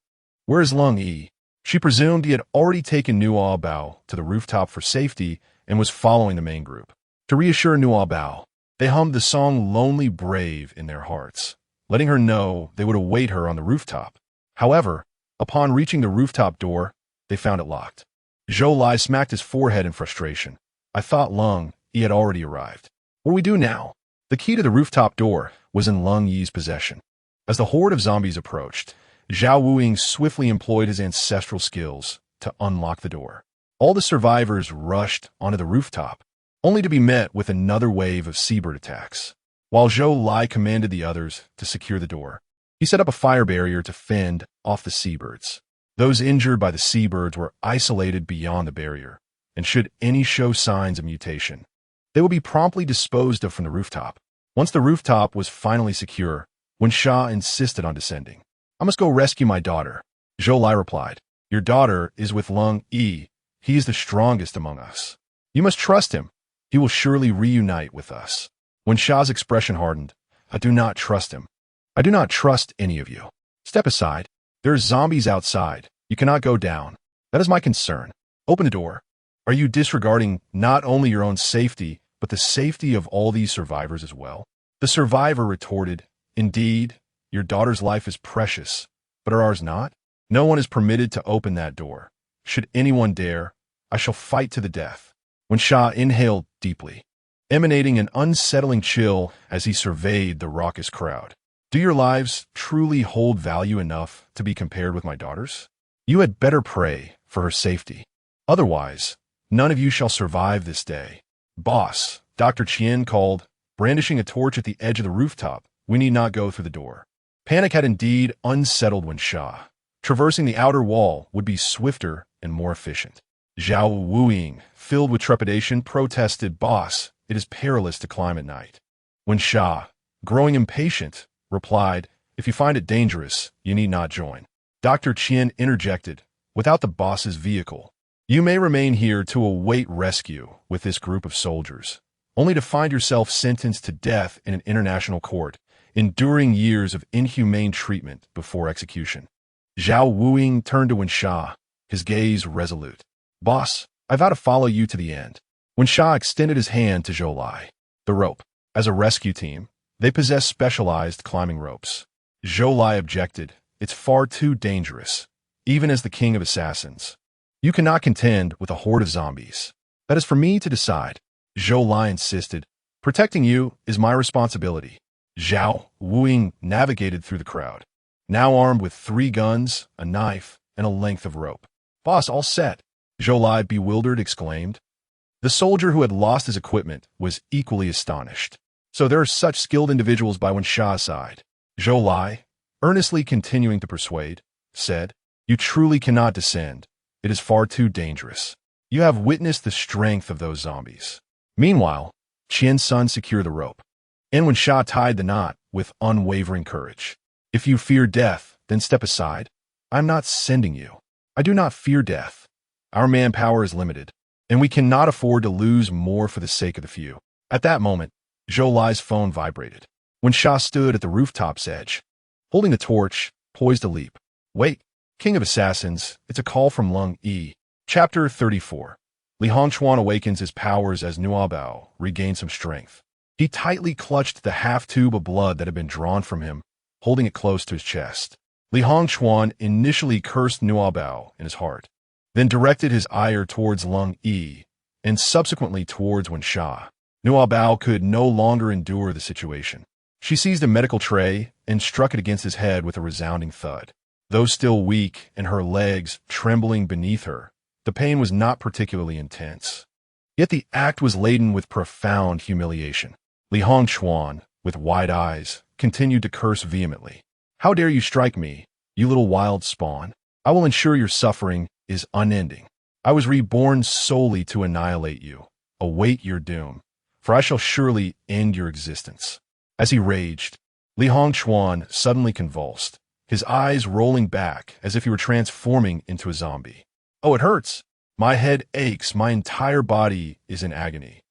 where is Lung Yi? She presumed he had already taken Nuobao to the rooftop for safety and was following the main group. To reassure Nuobao, they hummed the song Lonely Brave in their hearts, letting her know they would await her on the rooftop. However, upon reaching the rooftop door, they found it locked. Zhou Lai smacked his forehead in frustration. I thought Lung Yi had already arrived. What do we do now? The key to the rooftop door was in Lung Yi's possession. As the horde of zombies approached, Zhao Wuying swiftly employed his ancestral skills to unlock the door. All the survivors rushed onto the rooftop, only to be met with another wave of seabird attacks. While Zhou Lai commanded the others to secure the door, he set up a fire barrier to fend off the seabirds. Those injured by the seabirds were isolated beyond the barrier, and should any show signs of mutation, they would be promptly disposed of from the rooftop. Once the rooftop was finally secure, Wensha insisted on descending. I must go rescue my daughter. Zhou Lai replied, your daughter is with Lung Yi. He is the strongest among us. You must trust him. He will surely reunite with us. Wensha's expression hardened. I do not trust him. I do not trust any of you. Step aside. There are zombies outside. You cannot go down. That is my concern. Open the door. Are you disregarding not only your own safety, but the safety of all these survivors as well? The survivor retorted, indeed, your daughter's life is precious, but are ours not? No one is permitted to open that door. Should anyone dare, I shall fight to the death. Wensha inhaled deeply, emanating an unsettling chill as he surveyed the raucous crowd. Do your lives truly hold value enough to be compared with my daughter's? You had better pray for her safety. Otherwise, none of you shall survive this day. Boss, Dr. Qian called, brandishing a torch at the edge of the rooftop. We need not go through the door. Panic had indeed unsettled Wensha. Traversing the outer wall would be swifter and more efficient. Zhao Wuying, filled with trepidation, protested, Boss, it is perilous to climb at night. When Sha, growing impatient, replied, "If you find it dangerous, you need not join." Dr. Qian interjected, "Without the boss's vehicle, you may remain here to await rescue with this group of soldiers, only to find yourself sentenced to death in an international court, enduring years of inhumane treatment before execution." Zhao Wuing turned to Wen Sha, his gaze resolute. "Boss, I vow to follow you to the end." Wen Sha extended his hand to Zhou Lai. The rope. As a rescue team, they possess specialized climbing ropes. Zhou Lai objected, "It's far too dangerous, even as the king of assassins. You cannot contend with a horde of zombies. That is for me to decide." Zhou Lai insisted, "Protecting you is my responsibility." Zhao Wuing navigated through the crowd, now armed with 3 guns, a knife, and a length of rope. "Boss, all set," Zhou Lai, bewildered, exclaimed. The soldier who had lost his equipment was equally astonished. "So there are such skilled individuals by Wen Sha's side." Zhou Lai, earnestly continuing to persuade, said, "You truly cannot descend. It is far too dangerous. You have witnessed the strength of those zombies." Meanwhile, Qian's son secured the rope, and Wen Sha tied the knot with unwavering courage. "If you fear death, then step aside. I am not sending you. I do not fear death. Our manpower is limited, and we cannot afford to lose more for the sake of the few." At that moment, Zhou Lai's phone vibrated. Wen Sha stood at the rooftop's edge, holding the torch, poised to leap. "Wait, King of Assassins, it's a call from Lung Yi." Chapter 34. Li Hongchuan awakens his powers as Nuobao regains some strength. He tightly clutched the half-tube of blood that had been drawn from him, holding it close to his chest. Li Hongchuan initially cursed Nuobao in his heart, then directed his ire towards Lung Yi, and subsequently towards Wen Sha. Nuobao could no longer endure the situation. She seized a medical tray and struck it against his head with a resounding thud. Though still weak and her legs trembling beneath her, the pain was not particularly intense. Yet the act was laden with profound humiliation. Li Hongchuan, with wide eyes, continued to curse vehemently. "How dare you strike me, you little wild spawn? I will ensure your suffering is unending. I was reborn solely to annihilate you. Await your doom, for I shall surely end your existence." As he raged, Li Hongchuan suddenly convulsed, his eyes rolling back as if he were transforming into a zombie. "Oh, it hurts. My head aches. My entire body is in agony.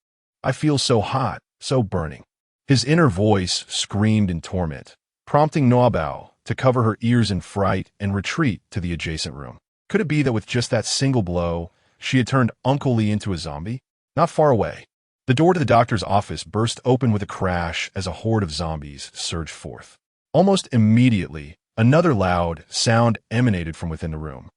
I feel so hot, so burning." His inner voice screamed in torment, prompting Nuobao to cover her ears in fright and retreat to the adjacent room. Could it be that with just that single blow, she had turned Uncle Li into a zombie? Not far away, the door to the doctor's office burst open with a crash as a horde of zombies surged forth. Almost immediately, another loud sound emanated from within the room.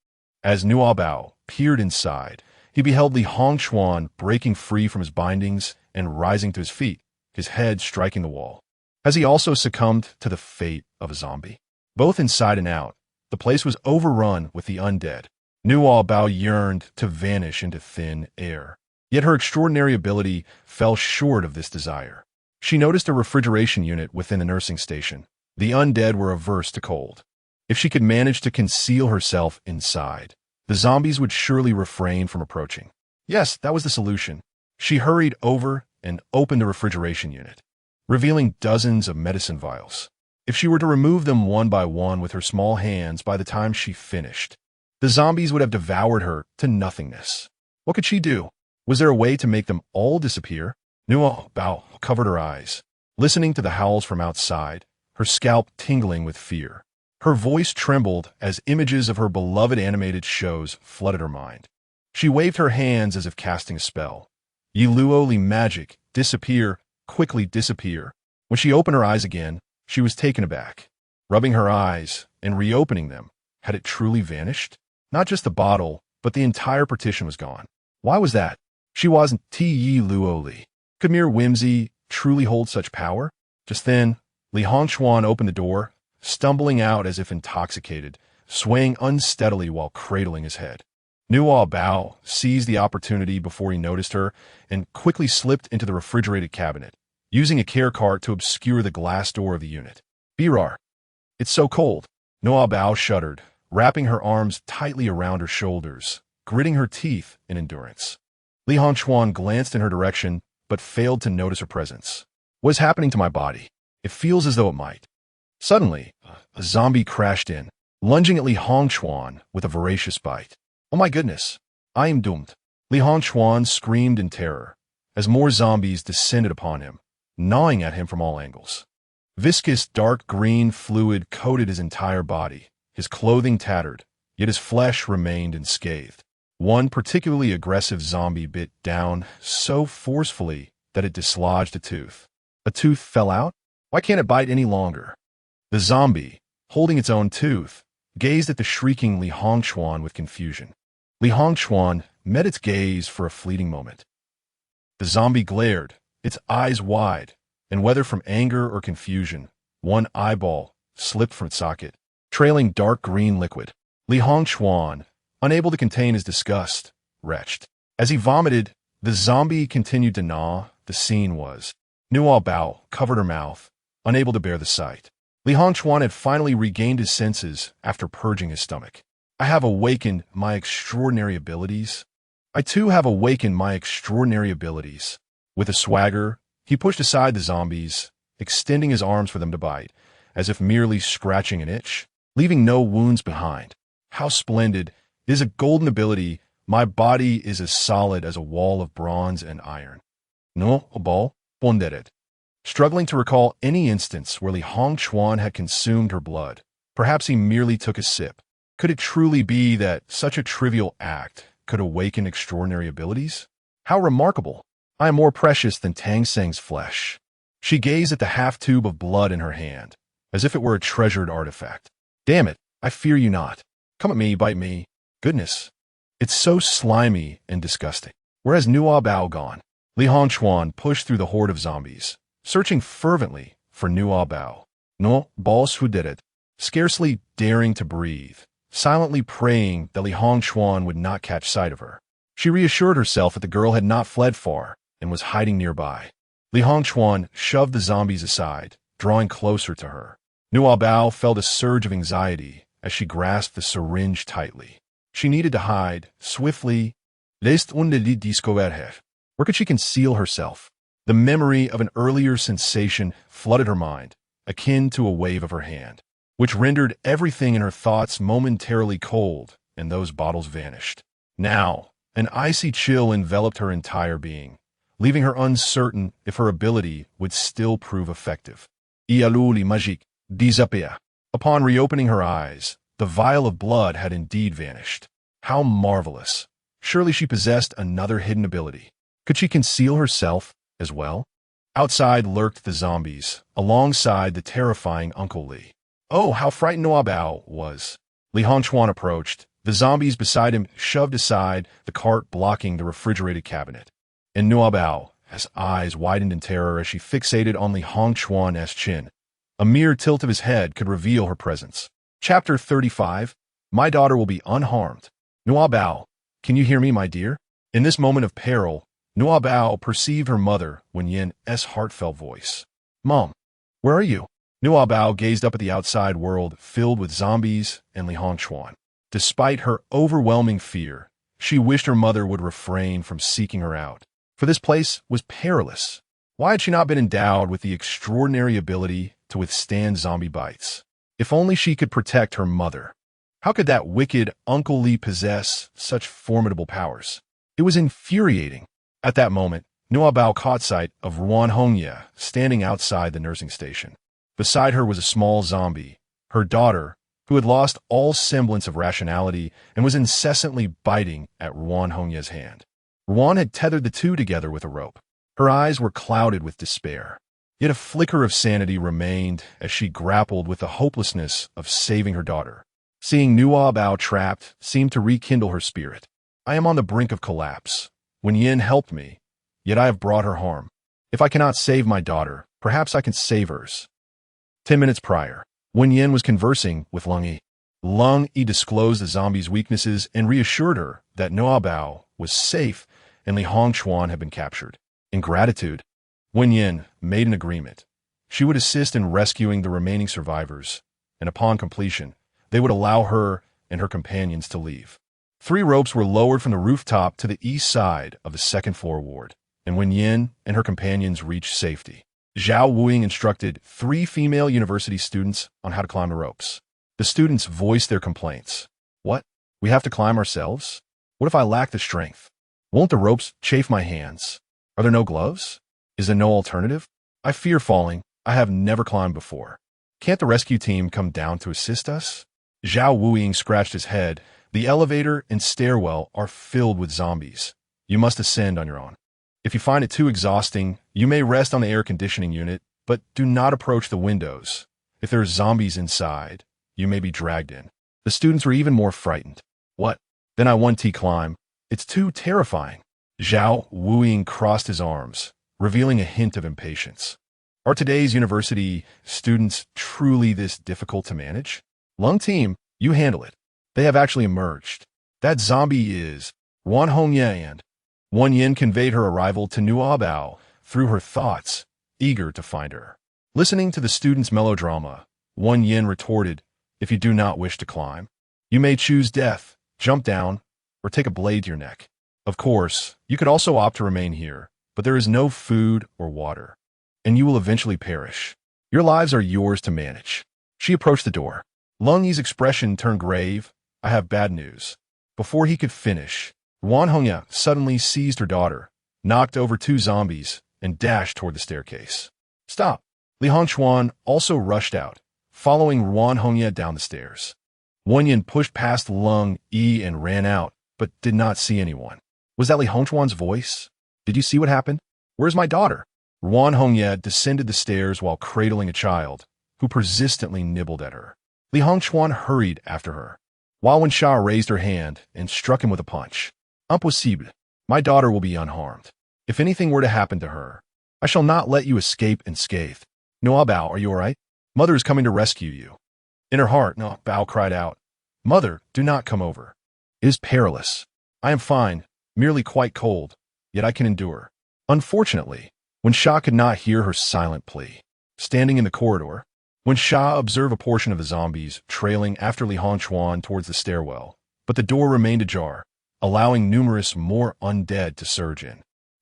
As Nuobao peered inside, he beheld Li Hongchuan breaking free from his bindings and rising to his feet, his head striking the wall. Has he also succumbed to the fate of a zombie? Both inside and out, the place was overrun with the undead. Nuobao yearned to vanish into thin air. Yet her extraordinary ability fell short of this desire. She noticed a refrigeration unit within the nursing station. The undead were averse to cold. If she could manage to conceal herself inside, the zombies would surely refrain from approaching. Yes, that was the solution. She hurried over and opened the refrigeration unit, revealing dozens of medicine vials. If she were to remove them one by one with her small hands by the time she finished, the zombies would have devoured her to nothingness. What could she do? Was there a way to make them all disappear? Nuobao covered her eyes, listening to the howls from outside, her scalp tingling with fear. Her voice trembled as images of her beloved animated shows flooded her mind. She waved her hands as if casting a spell. Yiluoli magic, disappear, quickly disappear. When she opened her eyes again, she was taken aback. Rubbing her eyes and reopening them, had it truly vanished? Not just the bottle, but the entire partition was gone. Why was that? She wasn't Yiluoli. Could mere whimsy truly hold such power? Just then, Li Hongchuan opened the door, stumbling out as if intoxicated, swaying unsteadily while cradling his head. Nuobao seized the opportunity before he noticed her and quickly slipped into the refrigerated cabinet, using a care cart to obscure the glass door of the unit. "Birar, it's so cold." Nuobao shuddered, wrapping her arms tightly around her shoulders, gritting her teeth in endurance. Li Hongchuan glanced in her direction, but failed to notice her presence. What is happening to my body? It feels as though it might. Suddenly, a zombie crashed in, lunging at Li Hongchuan with a voracious bite. Oh my goodness, I am doomed. Li Hongchuan screamed in terror as more zombies descended upon him, gnawing at him from all angles. Viscous dark green fluid coated his entire body, his clothing tattered, yet his flesh remained unscathed. One particularly aggressive zombie bit down so forcefully that it dislodged a tooth. A tooth fell out? Why can't it bite any longer? The zombie, holding its own tooth, gazed at the shrieking Li Hongchuan with confusion. Li Hongchuan met its gaze for a fleeting moment. The zombie glared, its eyes wide, and whether from anger or confusion, one eyeball slipped from its socket, trailing dark green liquid. Li Hongchuan, unable to contain his disgust, retched. As he vomited, the zombie continued to gnaw. The scene was. Nuobao covered her mouth, unable to bear the sight. Li Hongchuan had finally regained his senses after purging his stomach. I have awakened my extraordinary abilities. I too have awakened my extraordinary abilities. With a swagger, he pushed aside the zombies, extending his arms for them to bite, as if merely scratching an itch, leaving no wounds behind. How splendid! It is a golden ability. My body is as solid as a wall of bronze and iron. Nuobao pondered, struggling to recall any instance where Li Hongchuan had consumed her blood. Perhaps he merely took a sip. Could it truly be that such a trivial act could awaken extraordinary abilities? How remarkable! I am more precious than Tang Seng's flesh. She gazed at the half-tube of blood in her hand, as if it were a treasured artifact. Damn it, I fear you not. Come at me, bite me. Goodness, it's so slimy and disgusting. Where has Nuobao gone? Li Hongchuan pushed through the horde of zombies, searching fervently for Nuobao. Nuobao futile, scarcely daring to breathe, silently praying that Li Hongchuan would not catch sight of her. She reassured herself that the girl had not fled far and was hiding nearby. Li Hongchuan shoved the zombies aside, drawing closer to her. Nuobao felt a surge of anxiety as she grasped the syringe tightly. She needed to hide, swiftly. Where could she conceal herself? The memory of an earlier sensation flooded her mind, akin to a wave of her hand, which rendered everything in her thoughts momentarily cold, and those bottles vanished. Now, an icy chill enveloped her entire being, leaving her uncertain if her ability would still prove effective. Ialuli magique, disappear. Upon reopening her eyes, the vial of blood had indeed vanished. How marvelous! Surely she possessed another hidden ability. Could she conceal herself as well? Outside lurked the zombies, alongside the terrifying Uncle Li. Oh, how frightened Nuobao was. Li Hongchuan approached. The zombies beside him shoved aside the cart blocking the refrigerated cabinet. And Nuobao, his eyes widened in terror as she fixated on Li Hongchuan's chin. A mere tilt of his head could reveal her presence. Chapter 35. My daughter will be unharmed. Nuobao, can you hear me, my dear? In this moment of peril, Nuobao perceived her mother Wenyan's heartfelt voice. Mom, where are you? Nuobao gazed up at the outside world filled with zombies and Li Hongchuan. Despite her overwhelming fear, she wished her mother would refrain from seeking her out, for this place was perilous. Why had she not been endowed with the extraordinary ability to withstand zombie bites? If only she could protect her mother. How could that wicked Uncle Li possess such formidable powers? It was infuriating. At that moment, Nuobao caught sight of Ruan Hongye standing outside the nursing station. Beside her was a small zombie, her daughter, who had lost all semblance of rationality and was incessantly biting at Ruan Hongye's hand. Ruan had tethered the two together with a rope. Her eyes were clouded with despair. Yet a flicker of sanity remained as she grappled with the hopelessness of saving her daughter. Seeing Nuobao trapped seemed to rekindle her spirit. I am on the brink of collapse. Yin helped me, yet I have brought her harm. If I cannot save my daughter, perhaps I can save hers. 10 minutes prior, Yin was conversing with Lung Yi. Lung Yi disclosed the zombie's weaknesses and reassured her that Nuobao was safe and Li Hongchuan had been captured. In gratitude, Yin made an agreement. She would assist in rescuing the remaining survivors, and upon completion, they would allow her and her companions to leave. 3 ropes were lowered from the rooftop to the east side of the second-floor ward, and Yin and her companions reached safety. Zhao Wuing instructed 3 female university students on how to climb the ropes. The students voiced their complaints. What? We have to climb ourselves? What if I lack the strength? Won't the ropes chafe my hands? Are there no gloves? Is there no alternative? I fear falling. I have never climbed before. Can't the rescue team come down to assist us? Zhao Wuing scratched his head. The elevator and stairwell are filled with zombies. You must ascend on your own. If you find it too exhausting, you may rest on the air conditioning unit, but do not approach the windows. If there are zombies inside, you may be dragged in. The students were even more frightened. What? Then I 1T climb. It's too terrifying. Zhao Wuing crossed his arms, revealing a hint of impatience. Are today's university students truly this difficult to manage? Lung team, you handle it. They have actually emerged. That zombie is Wan Hongyan. Wan Yin conveyed her arrival to Nuobao through her thoughts, eager to find her. Listening to the students' melodrama, Wan Yin retorted, if you do not wish to climb, you may choose death, jump down, or take a blade to your neck. Of course, you could also opt to remain here, but there is no food or water, and you will eventually perish. Your lives are yours to manage. She approached the door. Lung Yi's expression turned grave. I have bad news. Before he could finish, Wan Hongya suddenly seized her daughter, knocked over 2 zombies, and dashed toward the staircase. Stop! Li Hongchuan also rushed out, following Wan Hongya down the stairs. Wan Yin pushed past Lung Yi and ran out, but did not see anyone. Was that Li Hongchuan's voice? Did you see what happened? Where's my daughter? Wan Hongya descended the stairs while cradling a child, who persistently nibbled at her. Li Hongchuan hurried after her. Hua Wensha raised her hand and struck him with a punch. Impossible. My daughter will be unharmed. If anything were to happen to her, I shall not let you escape unscathed. Nuobao, are you all right? Mother is coming to rescue you. In her heart, Nuobao cried out, Mother, do not come over. It is perilous. I am fine, merely quite cold, yet I can endure. Unfortunately, Wensha could not hear her silent plea. Standing in the corridor, Wensha observed a portion of the zombies trailing after Li Hongchuan towards the stairwell, but the door remained ajar, allowing numerous more undead to surge in.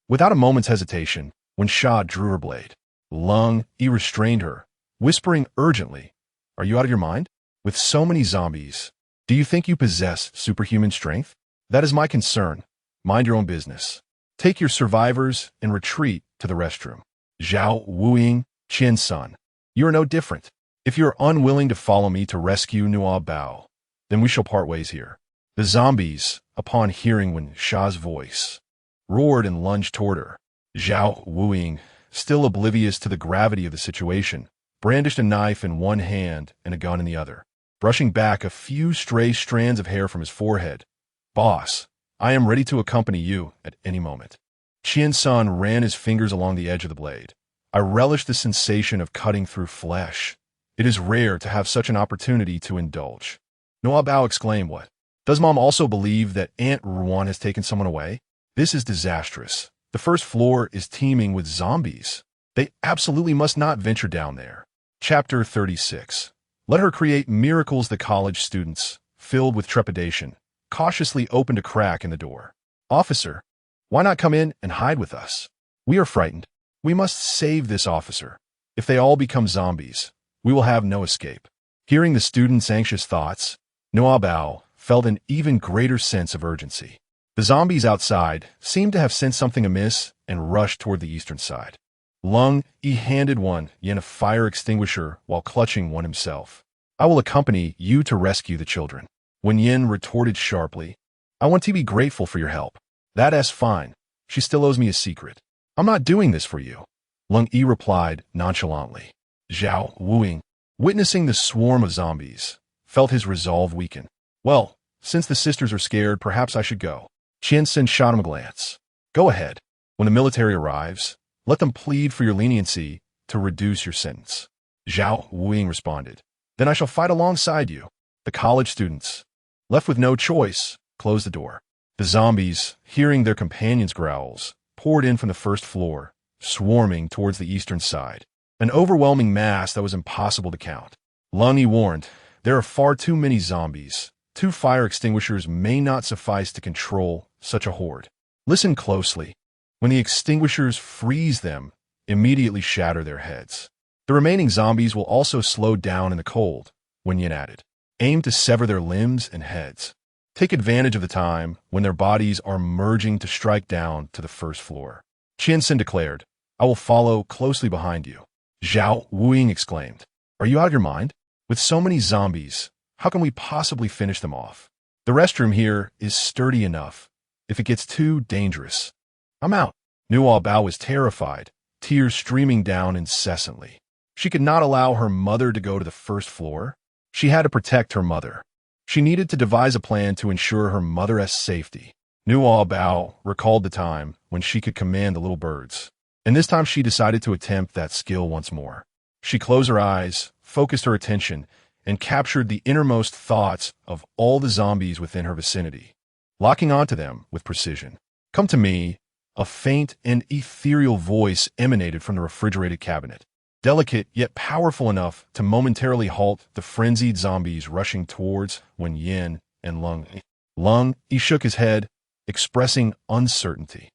Without a moment's hesitation, Wensha drew her blade. Lung Yi restrained her, whispering urgently, Are you out of your mind? With so many zombies, do you think you possess superhuman strength? That is my concern. Mind your own business. Take your survivors and retreat to the restroom. Zhao Wuing, Qian-san, you are no different. If you are unwilling to follow me to rescue Nuobao, then we shall part ways here. The zombies, upon hearing Wensha's voice, roared and lunged toward her. Zhao Wuing, still oblivious to the gravity of the situation, brandished a knife in one hand and a gun in the other, brushing back a few stray strands of hair from his forehead. Boss, I am ready to accompany you at any moment. Qian-san ran his fingers along the edge of the blade. I relish the sensation of cutting through flesh. It is rare to have such an opportunity to indulge. Nuobao exclaimed, What? Does Mom also believe that Aunt Ruan has taken someone away? This is disastrous. The first floor is teeming with zombies. They absolutely must not venture down there. Chapter 36. Let her create miracles. The college students, filled with trepidation, cautiously opened a crack in the door. Officer, why not come in and hide with us? We are frightened. We must save this officer. If they all become zombies, we will have no escape. Hearing the students' anxious thoughts, Nuobao felt an even greater sense of urgency. The zombies outside seemed to have sensed something amiss and rushed toward the eastern side. Lung Yi handed Wan Yin a fire extinguisher while clutching one himself. I will accompany you to rescue the children. Wan Yin retorted sharply, I want to be grateful for your help. That's fine. She still owes me a secret. I'm not doing this for you. Lung Yi replied nonchalantly. Zhao Wuing, witnessing the swarm of zombies, felt his resolve weaken. Well, since the sisters are scared, perhaps I should go. Qian-san shot him a glance. Go ahead. When the military arrives, let them plead for your leniency to reduce your sentence. Zhao Wuing responded. Then I shall fight alongside you. The college students, left with no choice, closed the door. The zombies, hearing their companions' growls, poured in from the first floor, swarming towards the eastern side. An overwhelming mass that was impossible to count. Lung Yi warned, there are far too many zombies. 2 fire extinguishers may not suffice to control such a horde. Listen closely. When the extinguishers freeze them, immediately shatter their heads. The remaining zombies will also slow down in the cold, when Yin added. Aim to sever their limbs and heads. Take advantage of the time when their bodies are merging to strike down to the first floor. Qiansen declared, I will follow closely behind you. Zhao Wuing exclaimed, Are you out of your mind? With so many zombies, how can we possibly finish them off? The restroom here is sturdy enough. If it gets too dangerous, I'm out. Nuobao was terrified, tears streaming down incessantly. She could not allow her mother to go to the first floor. She had to protect her mother. She needed to devise a plan to ensure her mother's safety. Nuobao recalled the time when she could command the little birds, and this time she decided to attempt that skill once more. She closed her eyes, focused her attention, and captured the innermost thoughts of all the zombies within her vicinity, locking onto them with precision. Come to me. A faint and ethereal voice emanated from the refrigerated cabinet, delicate yet powerful enough to momentarily halt the frenzied zombies rushing towards Wen Yin and Lung. He shook his head, expressing uncertainty.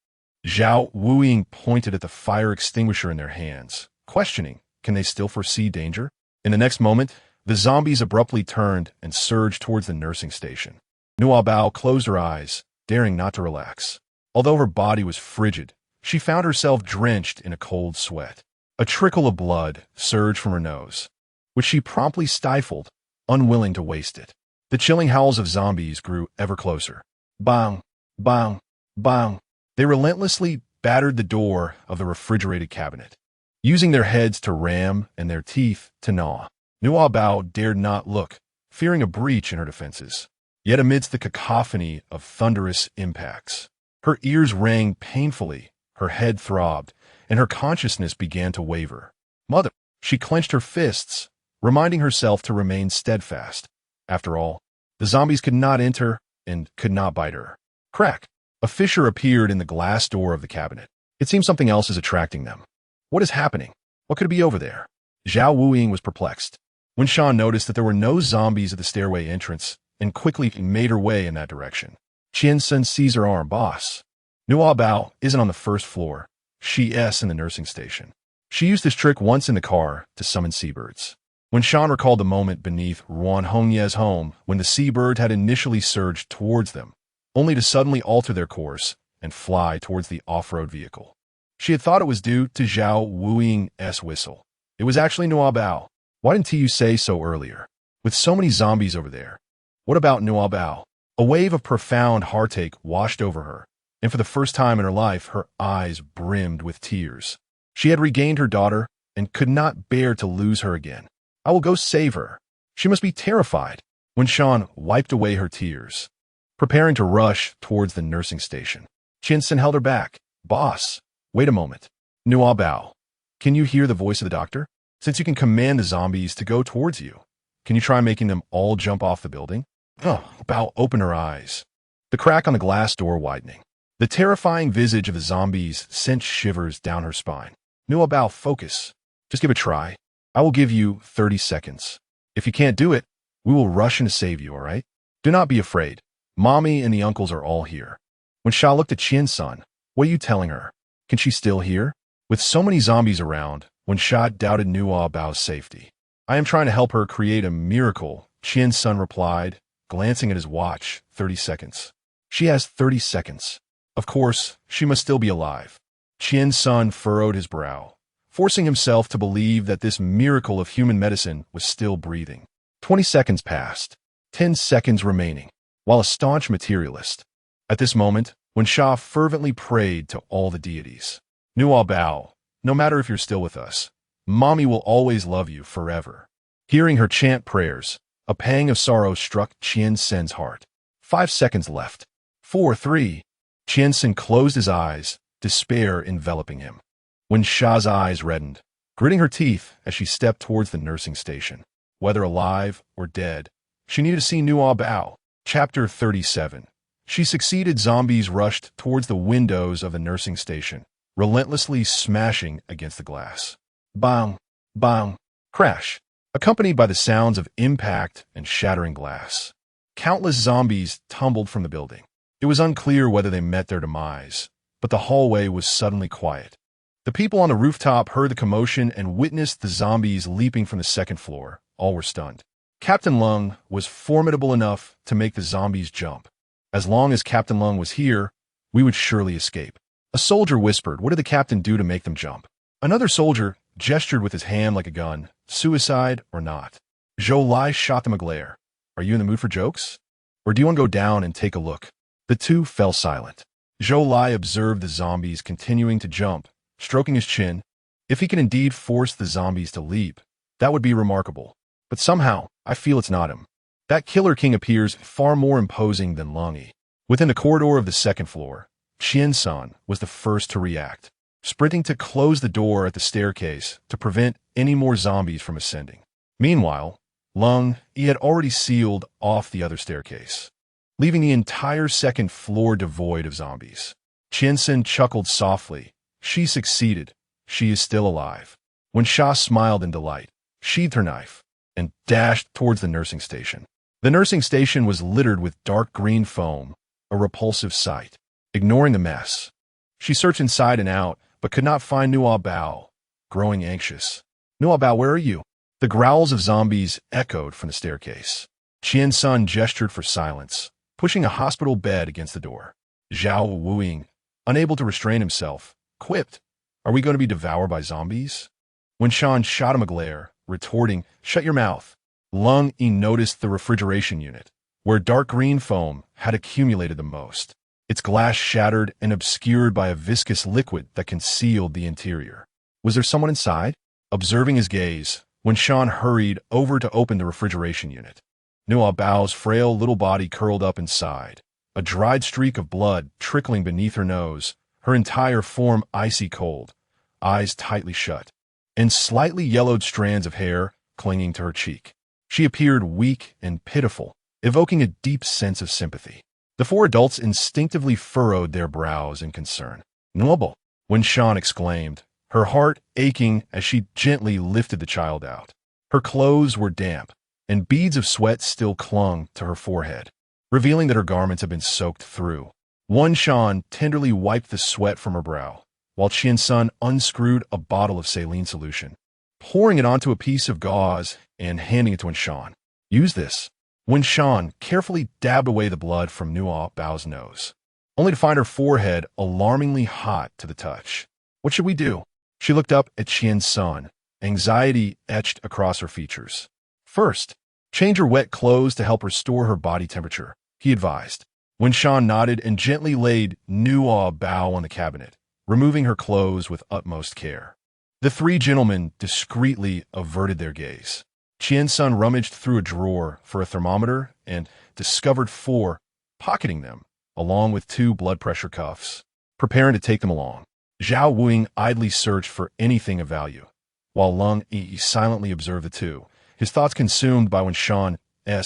Zhao Wuing pointed at the fire extinguisher in their hands, questioning, can they still foresee danger? In the next moment, the zombies abruptly turned and surged towards the nursing station. Nuobao closed her eyes, daring not to relax. Although her body was frigid, she found herself drenched in a cold sweat. A trickle of blood surged from her nose, which she promptly stifled, unwilling to waste it. The chilling howls of zombies grew ever closer. Bang, bang, bang. They relentlessly battered the door of the refrigerated cabinet, using their heads to ram and their teeth to gnaw. Nuobao dared not look, fearing a breach in her defenses. Yet amidst the cacophony of thunderous impacts, her ears rang painfully, her head throbbed, and her consciousness began to waver. Mother! She clenched her fists, reminding herself to remain steadfast. After all, the zombies could not enter and could not bite her. Crack! A fissure appeared in the glass door of the cabinet. It seemed something else is attracting them. What is happening? What could it be over there? Zhao Wuing was perplexed. When Shan noticed that there were no zombies at the stairway entrance and quickly made her way in that direction. Qiansen seized her arm. Boss. Nuobao isn't on the first floor. She's in the nursing station. She used this trick once in the car to summon seabirds. When Shan recalled the moment beneath Ruan Hongye's home when the seabird had initially surged towards them, only to suddenly alter their course and fly towards the off-road vehicle. She had thought it was due to Zhao Wuing's whistle. It was actually Nuobao. Why didn't you say so earlier? With so many zombies over there. What about Nuobao? A wave of profound heartache washed over her, and for the first time in her life, her eyes brimmed with tears. She had regained her daughter and could not bear to lose her again. I will go save her. She must be terrified. When Shan wiped away her tears, preparing to rush towards the nursing station, Qiansen held her back. Boss, wait a moment. Nuobao, can you hear the voice of the doctor? Since you can command the zombies to go towards you, can you try making them all jump off the building? Bao opened her eyes, the crack on the glass door widening. The terrifying visage of the zombies sent shivers down her spine. Nuobao, focus. Just give it a try. I will give you 30 seconds. If you can't do it, we will rush in to save you, all right? Do not be afraid. Mommy and the uncles are all here. When Sha looked at Qiansen, what are you telling her? Can she still hear? With so many zombies around, when Sha doubted Nuobao's safety. I am trying to help her create a miracle, Qiansen replied, glancing at his watch. 30 seconds. She has 30 seconds. Of course, she must still be alive. Qiansen furrowed his brow, forcing himself to believe that this miracle of human medicine was still breathing. 20 seconds passed, 10 seconds remaining, while a staunch materialist. At this moment, when Sha fervently prayed to all the deities, Nuobao, no matter if you're still with us, Mommy will always love you forever. Hearing her chant prayers, a pang of sorrow struck Qiansen's heart. 5 seconds left. 4, 3. Qiansen closed his eyes, despair enveloping him. When Sha's eyes reddened, gritting her teeth as she stepped towards the nursing station. Whether alive or dead, she needed to see Nuobao. Chapter 37. She succeeded. Zombies rushed towards the windows of the nursing station, relentlessly smashing against the glass. Bang, bang, crash, accompanied by the sounds of impact and shattering glass. Countless zombies tumbled from the building. It was unclear whether they met their demise, but the hallway was suddenly quiet. The people on the rooftop heard the commotion and witnessed the zombies leaping from the second floor. All were stunned. Captain Lung was formidable enough to make the zombies jump. As long as Captain Lung was here, we would surely escape. A soldier whispered, "What did the captain do to make them jump?" Another soldier gestured with his hand like a gun. "Suicide or not?" Zhou Lai shot them a glare. "Are you in the mood for jokes? Or do you want to go down and take a look?" The two fell silent. Zhou Lai observed the zombies continuing to jump, stroking his chin. If he can indeed force the zombies to leap, that would be remarkable. But somehow, I feel it's not him. That Killer King appears far more imposing than Lung Yi. Within the corridor of the second floor, Qian-san was the first to react, sprinting to close the door at the staircase to prevent any more zombies from ascending. Meanwhile, Lung Yi had already sealed off the other staircase, leaving the entire second floor devoid of zombies. Qian-san chuckled softly. She succeeded. She is still alive. When Sha smiled in delight, sheathed her knife, and dashed towards the nursing station. The nursing station was littered with dark green foam, a repulsive sight. Ignoring the mess, she searched inside and out, but could not find Nuobao, growing anxious. "Nuobao, where are you?" The growls of zombies echoed from the staircase. Qian-san gestured for silence, pushing a hospital bed against the door. Zhao Wuing, unable to restrain himself, quipped, "Are we going to be devoured by zombies?" When Shan shot him a glare, retorting, "Shut your mouth." Lung Yi noticed the refrigeration unit, where dark green foam had accumulated the most, its glass shattered and obscured by a viscous liquid that concealed the interior. Was there someone inside? Observing his gaze, when Shan hurried over to open the refrigeration unit, Nuobao's frail little body curled up inside, a dried streak of blood trickling beneath her nose, her entire form icy cold, eyes tightly shut, and slightly yellowed strands of hair clinging to her cheek. She appeared weak and pitiful, evoking a deep sense of sympathy. The four adults instinctively furrowed their brows in concern. "Nuobao," when Shan exclaimed, her heart aching as she gently lifted the child out. Her clothes were damp, and beads of sweat still clung to her forehead, revealing that her garments had been soaked through. One Shan tenderly wiped the sweat from her brow, while Qian-san unscrewed a bottle of saline solution, pouring it onto a piece of gauze and handing it to Shan. "Use this." When Shan carefully dabbed away the blood from Nuobao's nose, only to find her forehead alarmingly hot to the touch. "What should we do?" She looked up at Qian-san, anxiety etched across her features. "First, change her wet clothes to help restore her body temperature," he advised. When Shan nodded and gently laid Nuobao on the cabinet, removing her clothes with utmost care. The three gentlemen discreetly averted their gaze. Qian-san rummaged through a drawer for a thermometer and discovered 4, pocketing them, along with 2 blood pressure cuffs, preparing to take them along. Zhao Wuing idly searched for anything of value, while Lung Yi silently observed the two, his thoughts consumed by Wen Shan's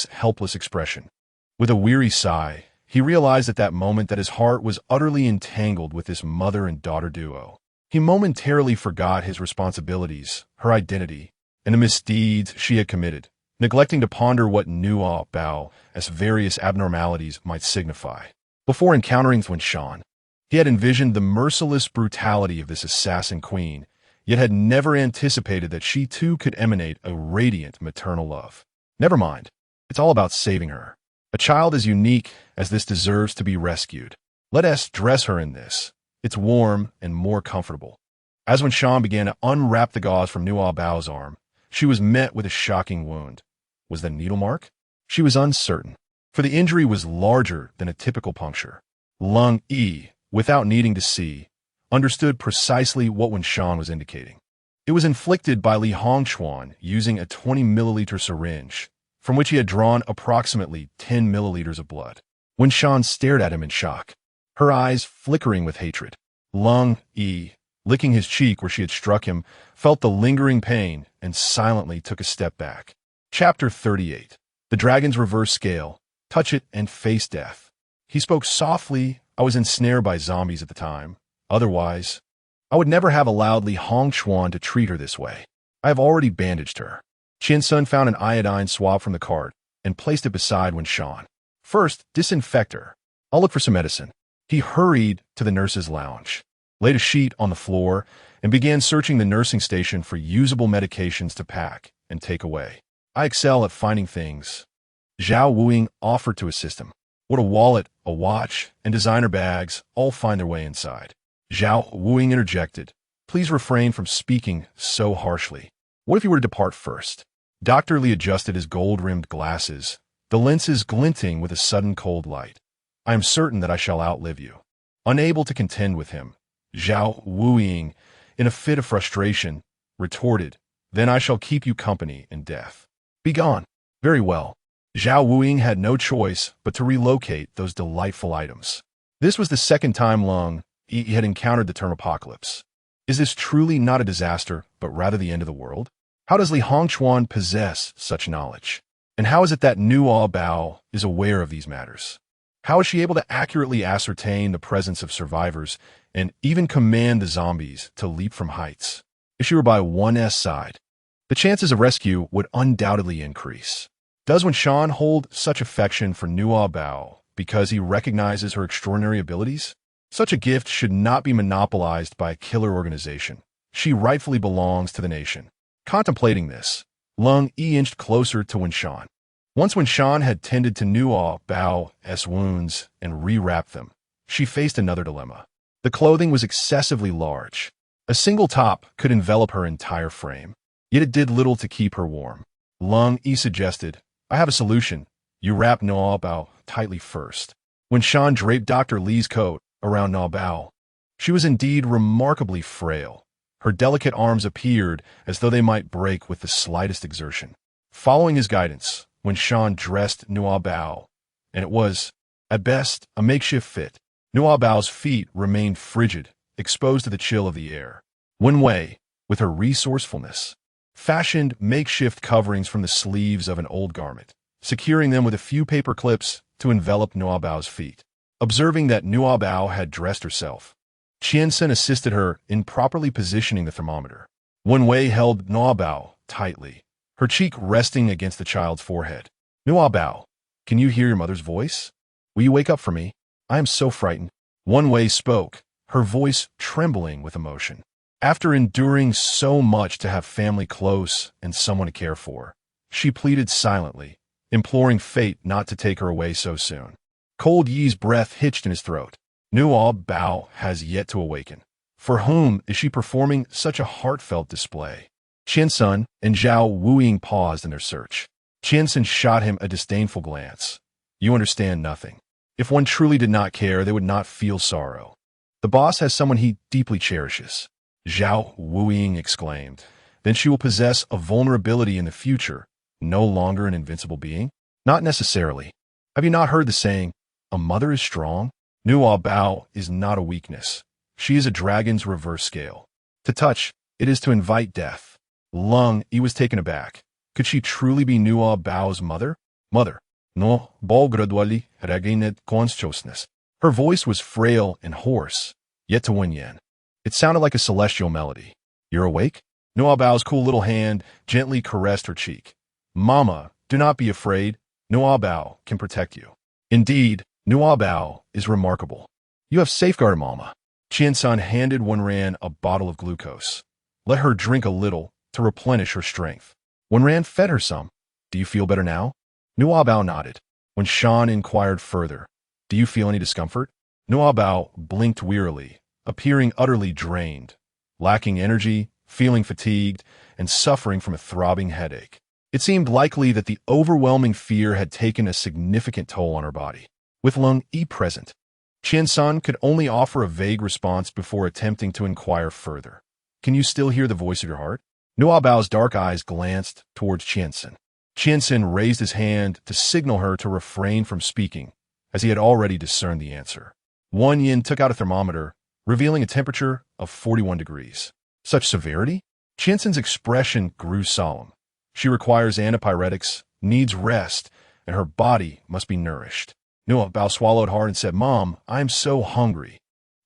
helpless expression. With a weary sigh, he realized at that moment that his heart was utterly entangled with this mother and daughter duo. He momentarily forgot his responsibilities, her identity, and the misdeeds she had committed, neglecting to ponder what Nuobao as various abnormalities might signify. Before encountering Wen Shan, he had envisioned the merciless brutality of this assassin queen, yet had never anticipated that she too could emanate a radiant maternal love. Never mind, it's all about saving her. A child as unique as this deserves to be rescued. Let us dress her in this. It's warm and more comfortable. As Wen Shan began to unwrap the gauze from Nuobao's arm, she was met with a shocking wound. Was that a needle mark? She was uncertain, for the injury was larger than a typical puncture. Lung Yi, without needing to see, understood precisely what Wen Shan was indicating. It was inflicted by Li Hongchuan using a 20-milliliter syringe, from which he had drawn approximately 10 milliliters of blood. Wen Shan stared at him in shock, her eyes flickering with hatred. Lung Yi, licking his cheek where she had struck him, felt the lingering pain and silently took a step back. Chapter 38. The Dragon's Reverse Scale. Touch it and face death. He spoke softly. I was ensnared by zombies at the time. Otherwise, I would never have allowed Li Hongchuan to treat her this way. I have already bandaged her. Qian-sun found an iodine swab from the cart and placed it beside Wen Shan. First, disinfect her. I'll look for some medicine. He hurried to the nurse's lounge. laid a sheet on the floor, and began searching the nursing station for usable medications to pack and take away. I excel at finding things. Zhao Wuing offered to assist him. What a wallet, a watch, and designer bags all find their way inside. Zhao Wuing interjected. Please refrain from speaking so harshly. What if you were to depart first? Dr. Li adjusted his gold-rimmed glasses, the lenses glinting with a sudden cold light. I am certain that I shall outlive you. Unable to contend with him, Zhao Wuing, in a fit of frustration, retorted, Then I shall keep you company in death. Be gone. Very well. Zhao Wuing had no choice but to relocate those delightful items. This was the second time Lung Yi had encountered the term apocalypse. Is this truly not a disaster, but rather the end of the world? How does Li Hongchuan possess such knowledge? And how is it that Nuobao is aware of these matters? How is she able to accurately ascertain the presence of survivors and even command the zombies to leap from heights? If she were by one's side, the chances of rescue would undoubtedly increase. Does Wenshan hold such affection for Nuobao because he recognizes her extraordinary abilities? Such a gift should not be monopolized by a killer organization. She rightfully belongs to the nation. Contemplating this, Lung Yi inched closer to Wenshan. Once Wenshan had tended to Nuobao's wounds and rewrapped them, she faced another dilemma. The clothing was excessively large. A single top could envelop her entire frame, yet it did little to keep her warm. Lung Yi suggested, I have a solution. You wrap Nuobao tightly first. Wenshan draped Dr. Li's coat around Nuobao. She was indeed remarkably frail. Her delicate arms appeared as though they might break with the slightest exertion. Following his guidance, Wenshan dressed Nuobao, and it was, at best, a makeshift fit. Nuobao's feet remained frigid, exposed to the chill of the air. Wenwei, with her resourcefulness, fashioned makeshift coverings from the sleeves of an old garment, securing them with a few paper clips to envelop Nuobao's feet. Observing that Nuobao had dressed herself, Qiansen assisted her in properly positioning the thermometer. Wenwei held Nuobao tightly, her cheek resting against the child's forehead. Nuobao, can you hear your mother's voice? Will you wake up for me? I am so frightened. Wenwei spoke, her voice trembling with emotion. After enduring so much to have family close and someone to care for, she pleaded silently, imploring fate not to take her away so soon. Cold Yi's breath hitched in his throat. Nuobao has yet to awaken. For whom is she performing such a heartfelt display? Qiansen and Zhao Wuing paused in their search. Qiansen shot him a disdainful glance. You understand nothing. If one truly did not care, they would not feel sorrow. The boss has someone he deeply cherishes. Zhao Wuing exclaimed. Then she will possess a vulnerability in the future, no longer an invincible being? Not necessarily. Have you not heard the saying, a mother is strong? Nuobao is not a weakness. She is a dragon's reverse scale. To touch, it is to invite death. Lung Yi was taken aback. Could she truly be Nuobao's mother? Mother. No, Bao gradually regained consciousness. Her voice was frail and hoarse, yet to Wenyan, it sounded like a celestial melody. You're awake? Nuobao's cool little hand gently caressed her cheek. Mama, do not be afraid. Nuobao can protect you. Indeed, Nuobao is remarkable. You have safeguarded Mama. Qiansan handed Wenran a bottle of glucose. Let her drink a little to replenish her strength. Wenran fed her some. Do you feel better now? Nuobao nodded. When Shan inquired further, do you feel any discomfort? Nuobao blinked wearily, appearing utterly drained, lacking energy, feeling fatigued, and suffering from a throbbing headache. It seemed likely that the overwhelming fear had taken a significant toll on her body. With Lung Yi present, Qiansan could only offer a vague response before attempting to inquire further. Can you still hear the voice of your heart? Nuobao's dark eyes glanced towards Qiansan. Qiansan raised his hand to signal her to refrain from speaking, as he had already discerned the answer. Wan Yin took out a thermometer, revealing a temperature of 41 degrees. Such severity? Qiansan's expression grew solemn. She requires antipyretics, needs rest, and her body must be nourished. Nuobao swallowed hard and said, Mom, I am so hungry.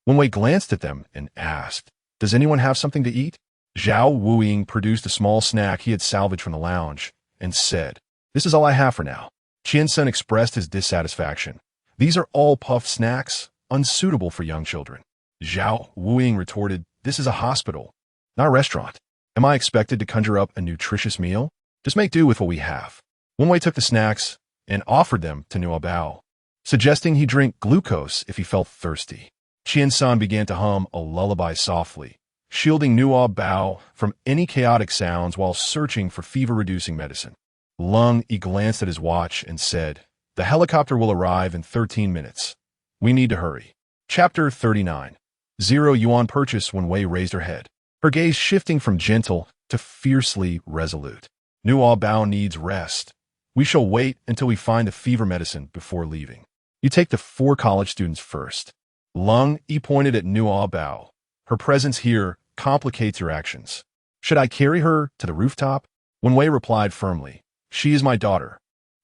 Wenwei glanced at them and asked, Does anyone have something to eat? Zhao Wuing produced a small snack he had salvaged from the lounge and said, This is all I have for now. Qiansen expressed his dissatisfaction. These are all puffed snacks, unsuitable for young children. Zhao Wuying retorted, "This is a hospital, not a restaurant. Am I expected to conjure up a nutritious meal? Just make do with what we have." Wenwei took the snacks and offered them to Nuobao, suggesting he drink glucose if he felt thirsty. Qiansan began to hum a lullaby softly, shielding Nuobao from any chaotic sounds while searching for fever-reducing medicine. Lung Yi glanced at his watch and said, "The helicopter will arrive in 13 minutes. We need to hurry." Chapter 39. 0 yuan purchase. When Wei raised her head, her gaze shifting from gentle to fiercely resolute. "Nuobao needs rest. We shall wait until we find the fever medicine before leaving. You take the 4 college students first." Lung Yi pointed at Nuobao. "Her presence here complicates your actions. Should I carry her to the rooftop?" When Wei replied firmly, "She is my daughter.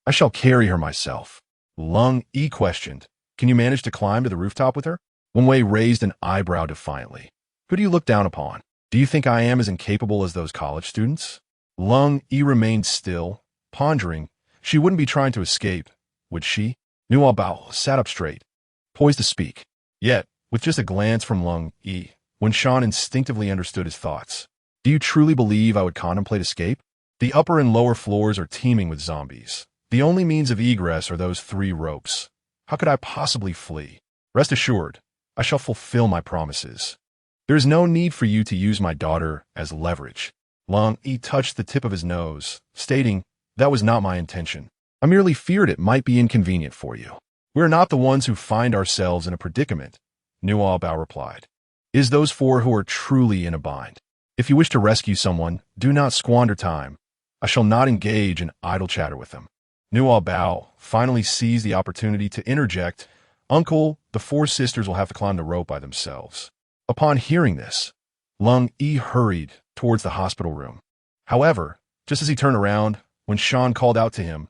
I shall carry her myself." Lung Yi questioned, "Can you manage to climb to the rooftop with her?" When Wei raised an eyebrow defiantly. "Who do you look down upon? Do you think I am as incapable as those college students?" Lung Yi remained still, pondering. She wouldn't be trying to escape, would she? Nuobao sat up straight, poised to speak. Yet, with just a glance from Lung Yi, Shan instinctively understood his thoughts. "Do you truly believe I would contemplate escape? The upper and lower floors are teeming with zombies. The only means of egress are those 3 ropes. How could I possibly flee? Rest assured, I shall fulfill my promises. There is no need for you to use my daughter as leverage." Lung Yi touched the tip of his nose, stating, "That was not my intention. I merely feared it might be inconvenient for you." "We are not the ones who find ourselves in a predicament," Nuobao replied. "It is those 4 who are truly in a bind. If you wish to rescue someone, do not squander time. I shall not engage in idle chatter with them." Nuobao finally seized the opportunity to interject, "Uncle, the 4 sisters will have to climb the rope by themselves." Upon hearing this, Lung Yi hurried towards the hospital room. However, just as he turned around, when Shan called out to him,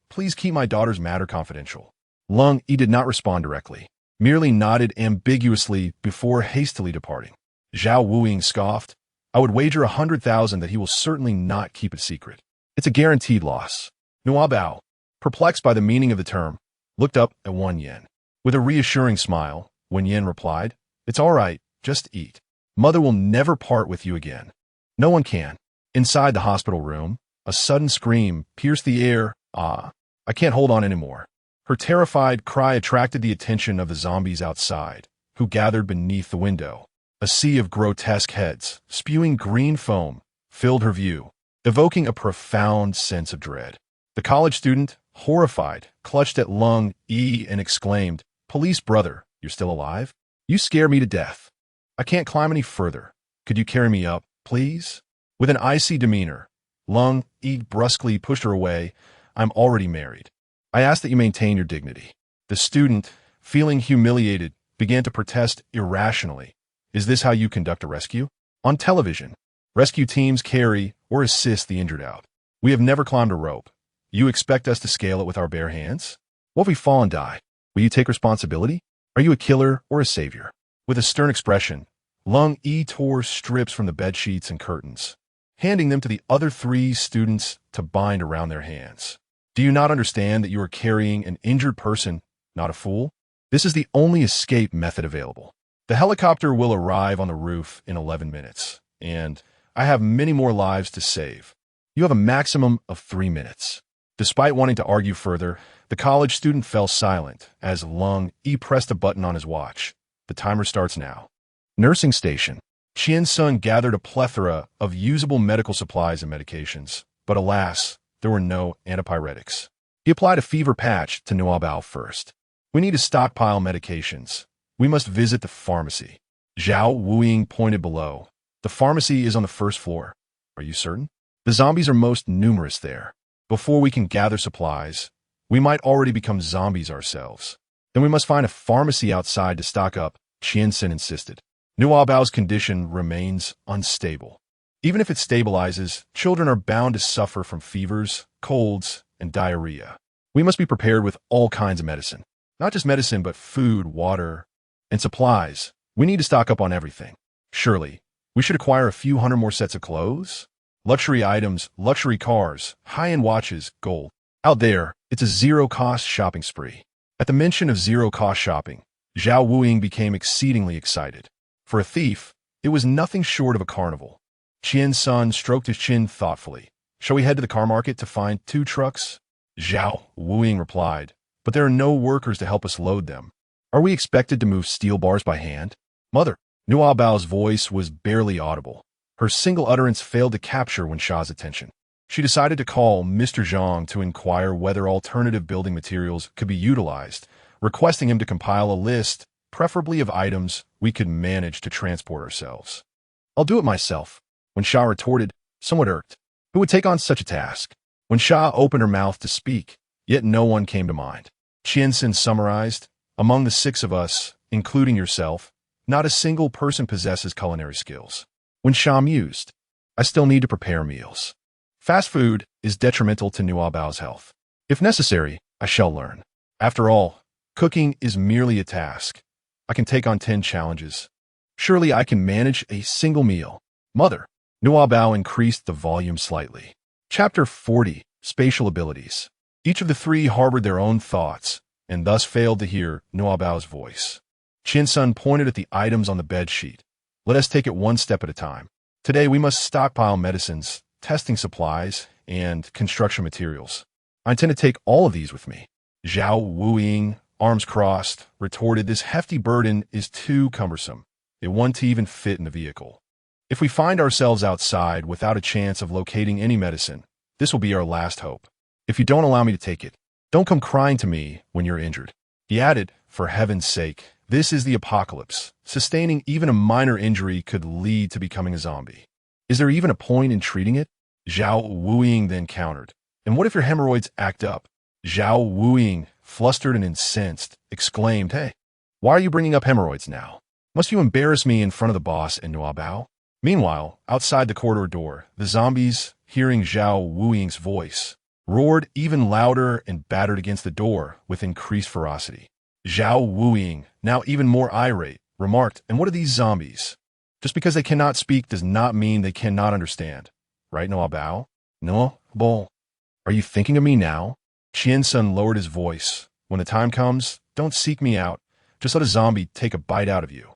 "Please keep my daughter's matter confidential." Lung Yi did not respond directly, merely nodded ambiguously before hastily departing. Zhao Wuying scoffed, "I would wager 100,000 that he will certainly not keep it secret. It's a guaranteed loss." Nuobao, perplexed by the meaning of the term, looked up at Wen Yan. With a reassuring smile, Wen Yan replied, "It's all right, just eat. Mother will never part with you again." No one can. Inside the hospital room, a sudden scream pierced the air. "Ah, I can't hold on anymore." Her terrified cry attracted the attention of the zombies outside, who gathered beneath the window. A sea of grotesque heads, spewing green foam, filled her view, evoking a profound sense of dread. The college student, horrified, clutched at Lung Yi and exclaimed, "Police brother, you're still alive? You scare me to death. I can't climb any further. Could you carry me up, please?" With an icy demeanor, Lung Yi brusquely pushed her away. "I'm already married. I ask that you maintain your dignity." The student, feeling humiliated, began to protest irrationally. "Is this how you conduct a rescue? On television, rescue teams carry or assist the injured out. We have never climbed a rope. You expect us to scale it with our bare hands? What if we fall and die? Will you take responsibility? Are you a killer or a savior?" With a stern expression, Lung Yi tore strips from the bedsheets and curtains, handing them to the other 3 students to bind around their hands. "Do you not understand that you are carrying an injured person, not a fool? This is the only escape method available. The helicopter will arrive on the roof in 11 minutes, and I have many more lives to save. You have a maximum of 3 minutes." Despite wanting to argue further, the college student fell silent as Lung Yi pressed a button on his watch. "The timer starts now." Nursing station. Qiansun gathered a plethora of usable medical supplies and medications, but alas, there were no antipyretics. He applied a fever patch to Nuobao first. "We need to stockpile medications. We must visit the pharmacy." Zhao Wuying pointed below. "The pharmacy is on the 1st floor. Are you certain? The zombies are most numerous there. Before we can gather supplies, we might already become zombies ourselves. Then we must find a pharmacy outside to stock up," Qiansun insisted. Nuobao's condition remains unstable. Even if it stabilizes, children are bound to suffer from fevers, colds, and diarrhea. We must be prepared with all kinds of medicine. Not just medicine, but food, water, and supplies. We need to stock up on everything. Surely, we should acquire a few hundred more sets of clothes? Luxury items, luxury cars, high-end watches, gold. Out there, it's a zero-cost shopping spree. At the mention of zero-cost shopping, Zhao Wuying became exceedingly excited. For a thief, it was nothing short of a carnival. Qian Sun stroked his chin thoughtfully. Shall we head to the car market to find 2 trucks? Zhao Wuying replied, but there are no workers to help us load them. Are we expected to move steel bars by hand? Mother. Nuobao's voice was barely audible. Her single utterance failed to capture Wen Sha's attention. She decided to call Mr. Zhang to inquire whether alternative building materials could be utilized, requesting him to compile a list, preferably of items we could manage to transport ourselves. I'll do it myself, Wen Sha retorted, somewhat irked. Who would take on such a task? Wen Sha opened her mouth to speak, yet no one came to mind. Qianxin summarized, among the 6 of us, including yourself, not a single person possesses culinary skills. Wen Sha mused, I still need to prepare meals. Fast food is detrimental to Nuobao's health. If necessary, I shall learn. After all, cooking is merely a task. I can take on 10 challenges. Surely I can manage a single meal. Mother. Nuobao increased the volume slightly. Chapter 40, Spatial Abilities. Each of the 3 harbored their own thoughts, and thus failed to hear Nuobao's voice. Qiansun pointed at the items on the bed sheet. Let us take it one step at a time. Today we must stockpile medicines, testing supplies, and construction materials. I intend to take all of these with me. Zhao Wuying, arms crossed, retorted, this hefty burden is too cumbersome. It won't even fit in the vehicle. If we find ourselves outside without a chance of locating any medicine, this will be our last hope. If you don't allow me to take it, don't come crying to me when you're injured. He added, for heaven's sake, this is the apocalypse. Sustaining even a minor injury could lead to becoming a zombie. Is there even a point in treating it? Zhao Wuying then countered. And what if your hemorrhoids act up? Zhao Wuying, flustered and incensed, exclaimed, Hey, why are you bringing up hemorrhoids now? Must you embarrass me in front of the boss and Nuobao? Meanwhile, outside the corridor door, the zombies, hearing Zhao Wuying's voice, roared even louder and battered against the door with increased ferocity. Zhao Wuying, now even more irate, remarked, And what are these zombies? Just because they cannot speak does not mean they cannot understand. Right, Nuobao? Nuobao. Are you thinking of me now? Qiansun lowered his voice. When the time comes, don't seek me out. Just let a zombie take a bite out of you,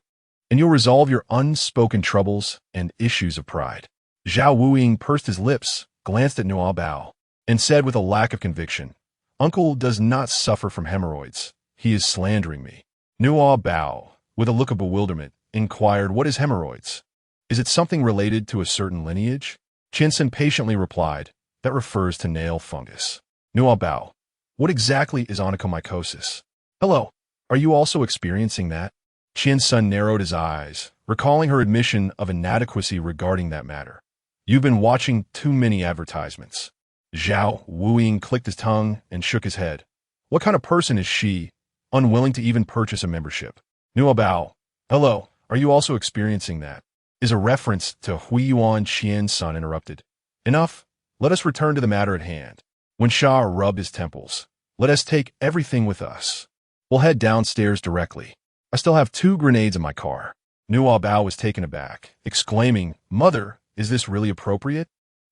and you'll resolve your unspoken troubles and issues of pride. Zhao Wuying pursed his lips, glanced at Nuobao, and said with a lack of conviction, Uncle does not suffer from hemorrhoids. He is slandering me. Nuobao, with a look of bewilderment, inquired, What is hemorrhoids? Is it something related to a certain lineage? Qianxin patiently replied, That refers to nail fungus. Nuobao, what exactly is onychomycosis? Hello, are you also experiencing that? Qianxin narrowed his eyes, recalling her admission of inadequacy regarding that matter. You've been watching too many advertisements. Zhao Wuying clicked his tongue and shook his head. What kind of person is she, unwilling to even purchase a membership? Nuobao, hello, are you also experiencing that? Is a reference to Huiyuan Qiansun interrupted. Enough, let us return to the matter at hand. Wen Sha rubbed his temples. Let us take everything with us. We'll head downstairs directly. I still have 2 grenades in my car. Nuobao was taken aback, exclaiming, Mother, is this really appropriate?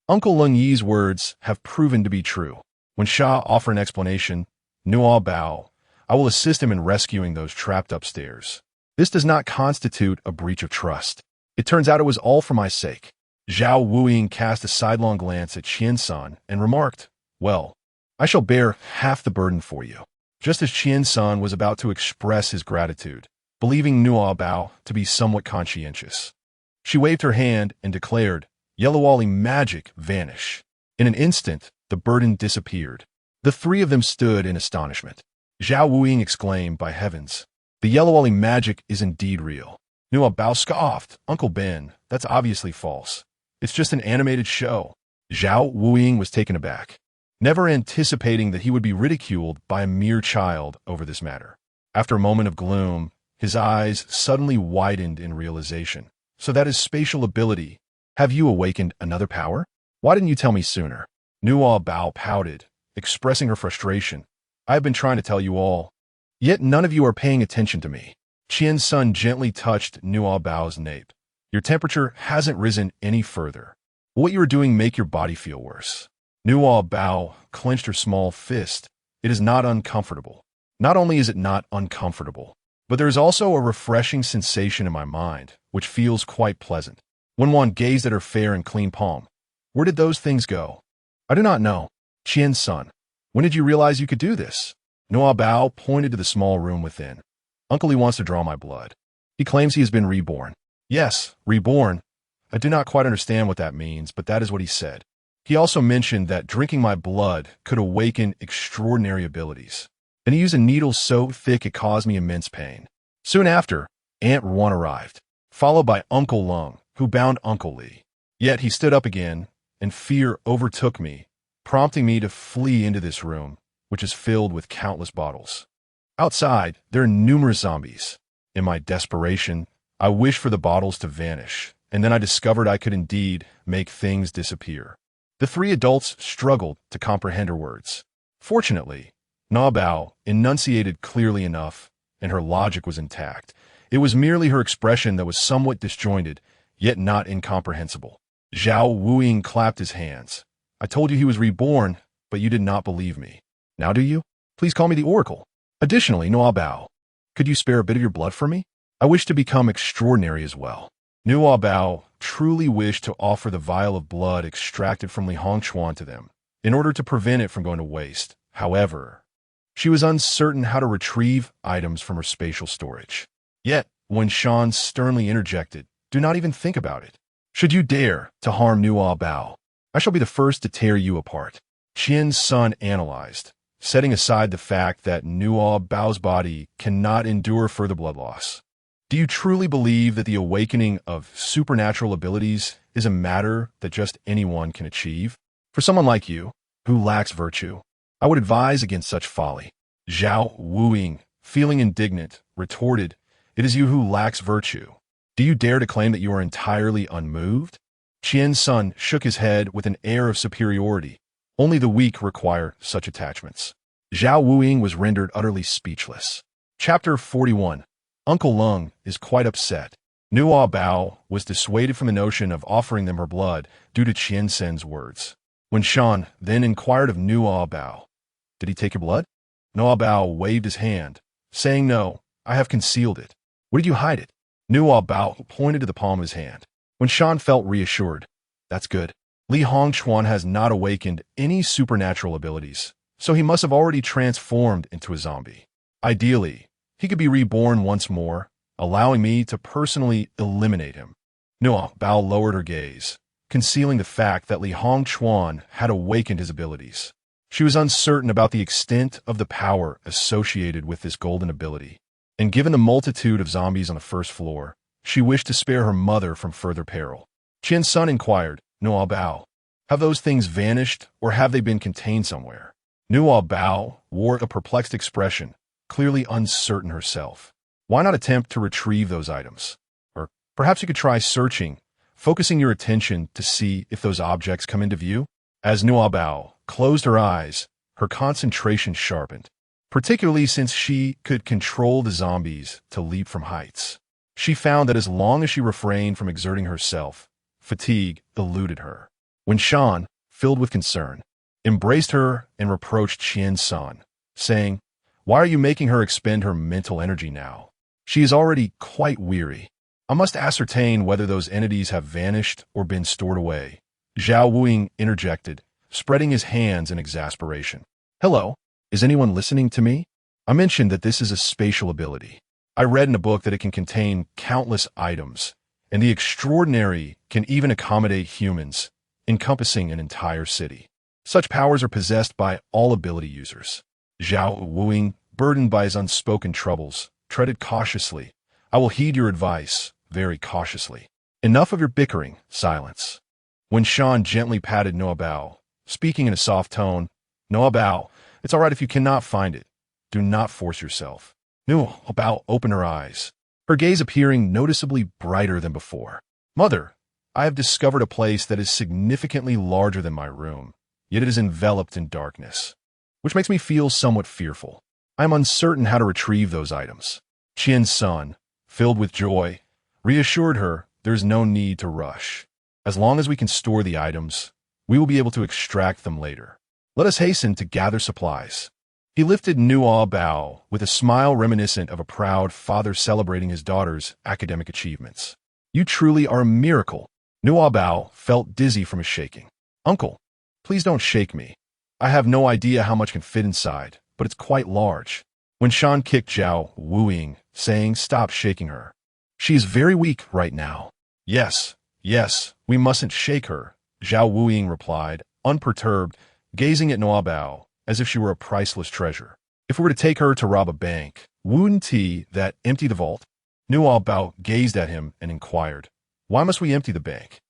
Uncle Leng Yi's words have proven to be true. When Sha offered an explanation, Nuobao, I will assist him in rescuing those trapped upstairs. This does not constitute a breach of trust. It turns out it was all for my sake. Zhao Wuying cast a sidelong glance at Qiansun and remarked, Well, I shall bear half the burden for you. Just as Qiansun was about to express his gratitude, believing Nuobao to be somewhat conscientious, she waved her hand and declared, Yellowwally magic, vanish. In an instant, the burden disappeared. The 3 of them stood in astonishment. Zhao Wuying exclaimed, By heavens, the Yellowwally magic is indeed real. Nuobao scoffed, Uncle Ben, that's obviously false. It's just an animated show. Zhao Wuying was taken aback, never anticipating that he would be ridiculed by a mere child over this matter. After a moment of gloom, his eyes suddenly widened in realization. So that is spatial ability. Have you awakened another power? Why didn't you tell me sooner? Nuobao pouted, expressing her frustration. I have been trying to tell you all, yet none of you are paying attention to me. Qiansun gently touched Nuobao's nape. Your temperature hasn't risen any further. Will what you are doing make your body feel worse? Nuobao clenched her small fist. It is not uncomfortable. Not only is it not uncomfortable, but there is also a refreshing sensation in my mind, which feels quite pleasant. When one gazed at her fair and clean palm, where did those things go? I do not know. Qian's son, when did you realize you could do this? Nuobao pointed to the small room within. Uncle Li wants to draw my blood. He claims he has been reborn. Yes, reborn. I do not quite understand what that means, but that is what he said. He also mentioned that drinking my blood could awaken extraordinary abilities. And he used a needle so thick it caused me immense pain. Soon after, Aunt Ruan arrived, followed by Uncle Lung, who bound Uncle Li. Yet he stood up again, and fear overtook me, prompting me to flee into this room, which is filled with countless bottles. Outside, there are numerous zombies. In my desperation, I wished for the bottles to vanish, and then I discovered I could indeed make things disappear. The three adults struggled to comprehend her words. Fortunately, Nuobao enunciated clearly enough, and her logic was intact. It was merely her expression that was somewhat disjointed, yet not incomprehensible. Zhao Wuying clapped his hands. I told you he was reborn, but you did not believe me. Now do you? Please call me the Oracle. Additionally, Nuobao, could you spare a bit of your blood for me? I wish to become extraordinary as well. Nuobao truly wished to offer the vial of blood extracted from Li Hongchuan to them, in order to prevent it from going to waste. However, she was uncertain how to retrieve items from her spatial storage. Yet, when Shan sternly interjected, do not even think about it. Should you dare to harm Nuobao, I shall be the first to tear you apart. Qian's son analyzed, setting aside the fact that Nuobao's body cannot endure further blood loss. Do you truly believe that the awakening of supernatural abilities is a matter that just anyone can achieve? For someone like you, who lacks virtue, I would advise against such folly. Zhao Wuying, feeling indignant, retorted, it is you who lacks virtue. Do you dare to claim that you are entirely unmoved? Qian's son shook his head with an air of superiority. Only the weak require such attachments. Zhao Wuying was rendered utterly speechless. Chapter 41. Uncle Lung is quite upset. Nuobao was dissuaded from the notion of offering them her blood due to Qian Sen's words. When Shan then inquired of Nuobao, did he take your blood? Nuobao waved his hand, saying, no, I have concealed it. Where did you hide it? Nuobao pointed to the palm of his hand. When Shan felt reassured, that's good. Li Hongchuan has not awakened any supernatural abilities, so he must have already transformed into a zombie. Ideally, he could be reborn once more, allowing me to personally eliminate him. Nuobao lowered her gaze, concealing the fact that Li Hongchuan had awakened his abilities. She was uncertain about the extent of the power associated with this golden ability, and given the multitude of zombies on the first floor, she wished to spare her mother from further peril. Qian's son inquired, Nuobao, have those things vanished or have they been contained somewhere? Nuobao wore a perplexed expression, clearly uncertain herself. Why not attempt to retrieve those items? Or perhaps you could try searching, focusing your attention to see if those objects come into view? As Nuobao closed her eyes, her concentration sharpened, particularly since she could control the zombies to leap from heights. She found that as long as she refrained from exerting herself, fatigue eluded her. When Shan, filled with concern, embraced her and reproached Qian's son, saying, why are you making her expend her mental energy now? She is already quite weary. I must ascertain whether those entities have vanished or been stored away. Zhao Wuying interjected, spreading his hands in exasperation. Hello, is anyone listening to me? I mentioned that this is a spatial ability. I read in a book that it can contain countless items, and the extraordinary can even accommodate humans, encompassing an entire city. Such powers are possessed by all ability users. Zhao Wuying, burdened by his unspoken troubles, treaded cautiously. I will heed your advice, very cautiously. Enough of your bickering, silence. When Shan gently patted Nuobao, speaking in a soft tone, Nuobao, it's all right if you cannot find it. Do not force yourself. Nuobao opened her eyes, her gaze appearing noticeably brighter than before. Mother, I have discovered a place that is significantly larger than my room, yet it is enveloped in darkness, which makes me feel somewhat fearful. I am uncertain how to retrieve those items. Qian's son, filled with joy, reassured her there is no need to rush. As long as we can store the items, we will be able to extract them later. Let us hasten to gather supplies. He lifted Nuobao with a smile reminiscent of a proud father celebrating his daughter's academic achievements. You truly are a miracle. Nuobao felt dizzy from his shaking. Uncle, please don't shake me. I have no idea how much can fit inside, but it's quite large. When Shan kicked Zhao Wuing, saying, stop shaking her. She is very weak right now. Yes, we mustn't shake her, Zhao Wuing replied, unperturbed, gazing at Nuobao as if she were a priceless treasure. If we were to take her to rob a bank, wouldn't that empty the vault? Nuobao gazed at him and inquired, why must we empty the bank?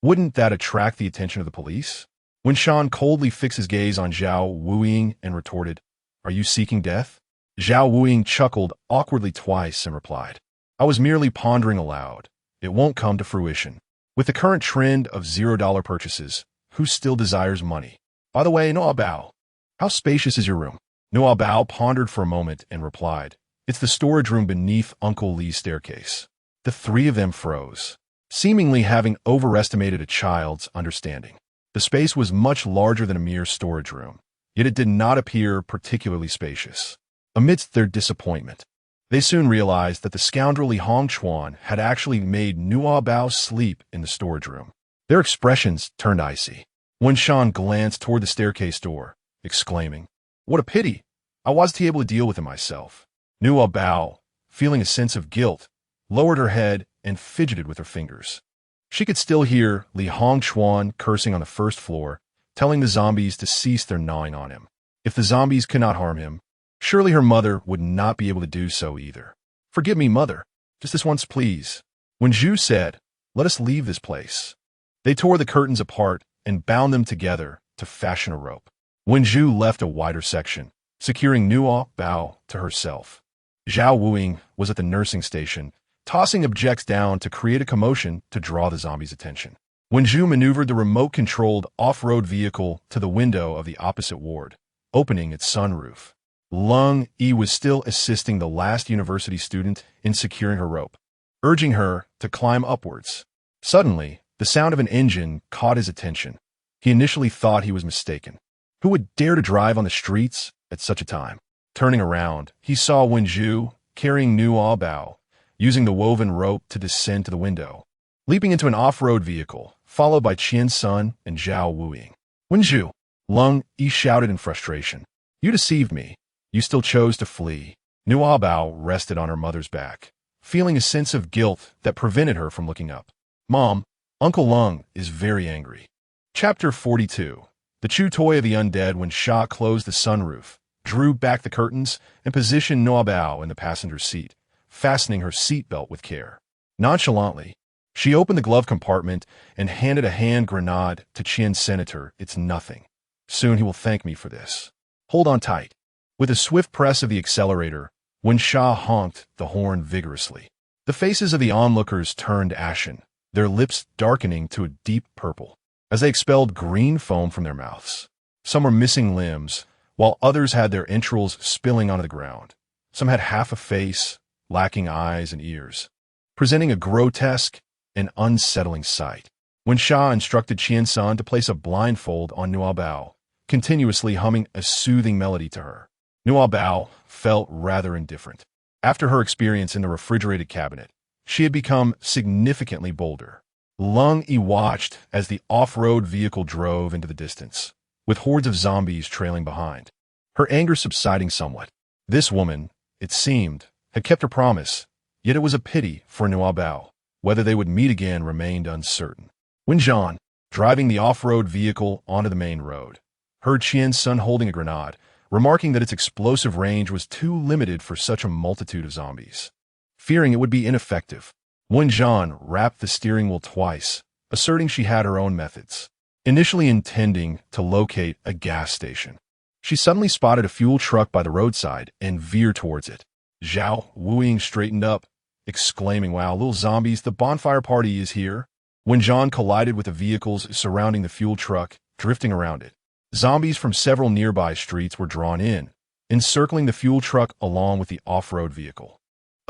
Wouldn't that attract the attention of the police? When Shan coldly fixed his gaze on Zhao Wuing and retorted, are you seeking death? Zhao Wuing chuckled awkwardly twice and replied, I was merely pondering aloud. It won't come to fruition. With the current trend of $0 purchases, who still desires money? By the way, Nuobao, how spacious is your room? Nuobao pondered for a moment and replied, it's the storage room beneath Uncle Lee's staircase. The three of them froze, seemingly having overestimated a child's understanding. The space was much larger than a mere storage room, yet it did not appear particularly spacious. Amidst their disappointment, they soon realized that the scoundrelly Hong Chuan had actually made Nuobao sleep in the storage room. Their expressions turned icy. When Shan glanced toward the staircase door, exclaiming, what a pity! I wasn't able to deal with it myself. Nuobao, feeling a sense of guilt, lowered her head and fidgeted with her fingers. She could still hear Li Hongchuan cursing on the first floor, telling the zombies to cease their gnawing on him. If the zombies could not harm him, surely her mother would not be able to do so either. Forgive me, mother. Just this once, please. When Zhu said, let us leave this place, they tore the curtains apart and bound them together to fashion a rope. When Zhu left a wider section, securing Nuobao to herself, Zhao Wuing was at the nursing station, tossing objects down to create a commotion to draw the zombies' attention. When Zhu maneuvered the remote-controlled off-road vehicle to the window of the opposite ward, opening its sunroof, Lung Yi was still assisting the last university student in securing her rope, urging her to climb upwards. Suddenly, the sound of an engine caught his attention. He initially thought he was mistaken. Who would dare to drive on the streets at such a time? Turning around, he saw Wenju carrying Nuobao, using the woven rope to descend to the window, leaping into an off-road vehicle, followed by Qian Sun and Zhao Wuing. Wenju, Lung Yi shouted in frustration. You deceived me. You still chose to flee. Nuobao rested on her mother's back, feeling a sense of guilt that prevented her from looking up. Mom, Uncle Lung is very angry. Chapter 42. The chew toy of the undead. When Sha closed the sunroof, drew back the curtains, and positioned Nuobao in the passenger seat, fastening her seatbelt with care. Nonchalantly, she opened the glove compartment and handed a hand grenade to Qian Senator. It's nothing. Soon he will thank me for this. Hold on tight. With a swift press of the accelerator, when Sha honked the horn vigorously, the faces of the onlookers turned ashen, their lips darkening to a deep purple, as they expelled green foam from their mouths. Some were missing limbs, while others had their entrails spilling onto the ground. Some had half a face, lacking eyes and ears, presenting a grotesque and unsettling sight. When Sha instructed Qian San to place a blindfold on Nuobao, continuously humming a soothing melody to her, Nuobao felt rather indifferent. After her experience in the refrigerated cabinet, she had become significantly bolder. Lung Yi watched as the off-road vehicle drove into the distance, with hordes of zombies trailing behind, her anger subsiding somewhat. This woman, it seemed, had kept her promise, yet it was a pity for Nuobao. Whether they would meet again remained uncertain. When Zhan, driving the off-road vehicle onto the main road, heard Qian Sun holding a grenade, remarking that its explosive range was too limited for such a multitude of zombies. Fearing it would be ineffective, Wen Zhan rapped the steering wheel twice, asserting she had her own methods. Initially intending to locate a gas station, she suddenly spotted a fuel truck by the roadside and veered towards it. Zhao Wuing straightened up, exclaiming, wow, little zombies, the bonfire party is here. When Zhan collided with the vehicles surrounding the fuel truck, drifting around it, zombies from several nearby streets were drawn in, encircling the fuel truck along with the off-road vehicle.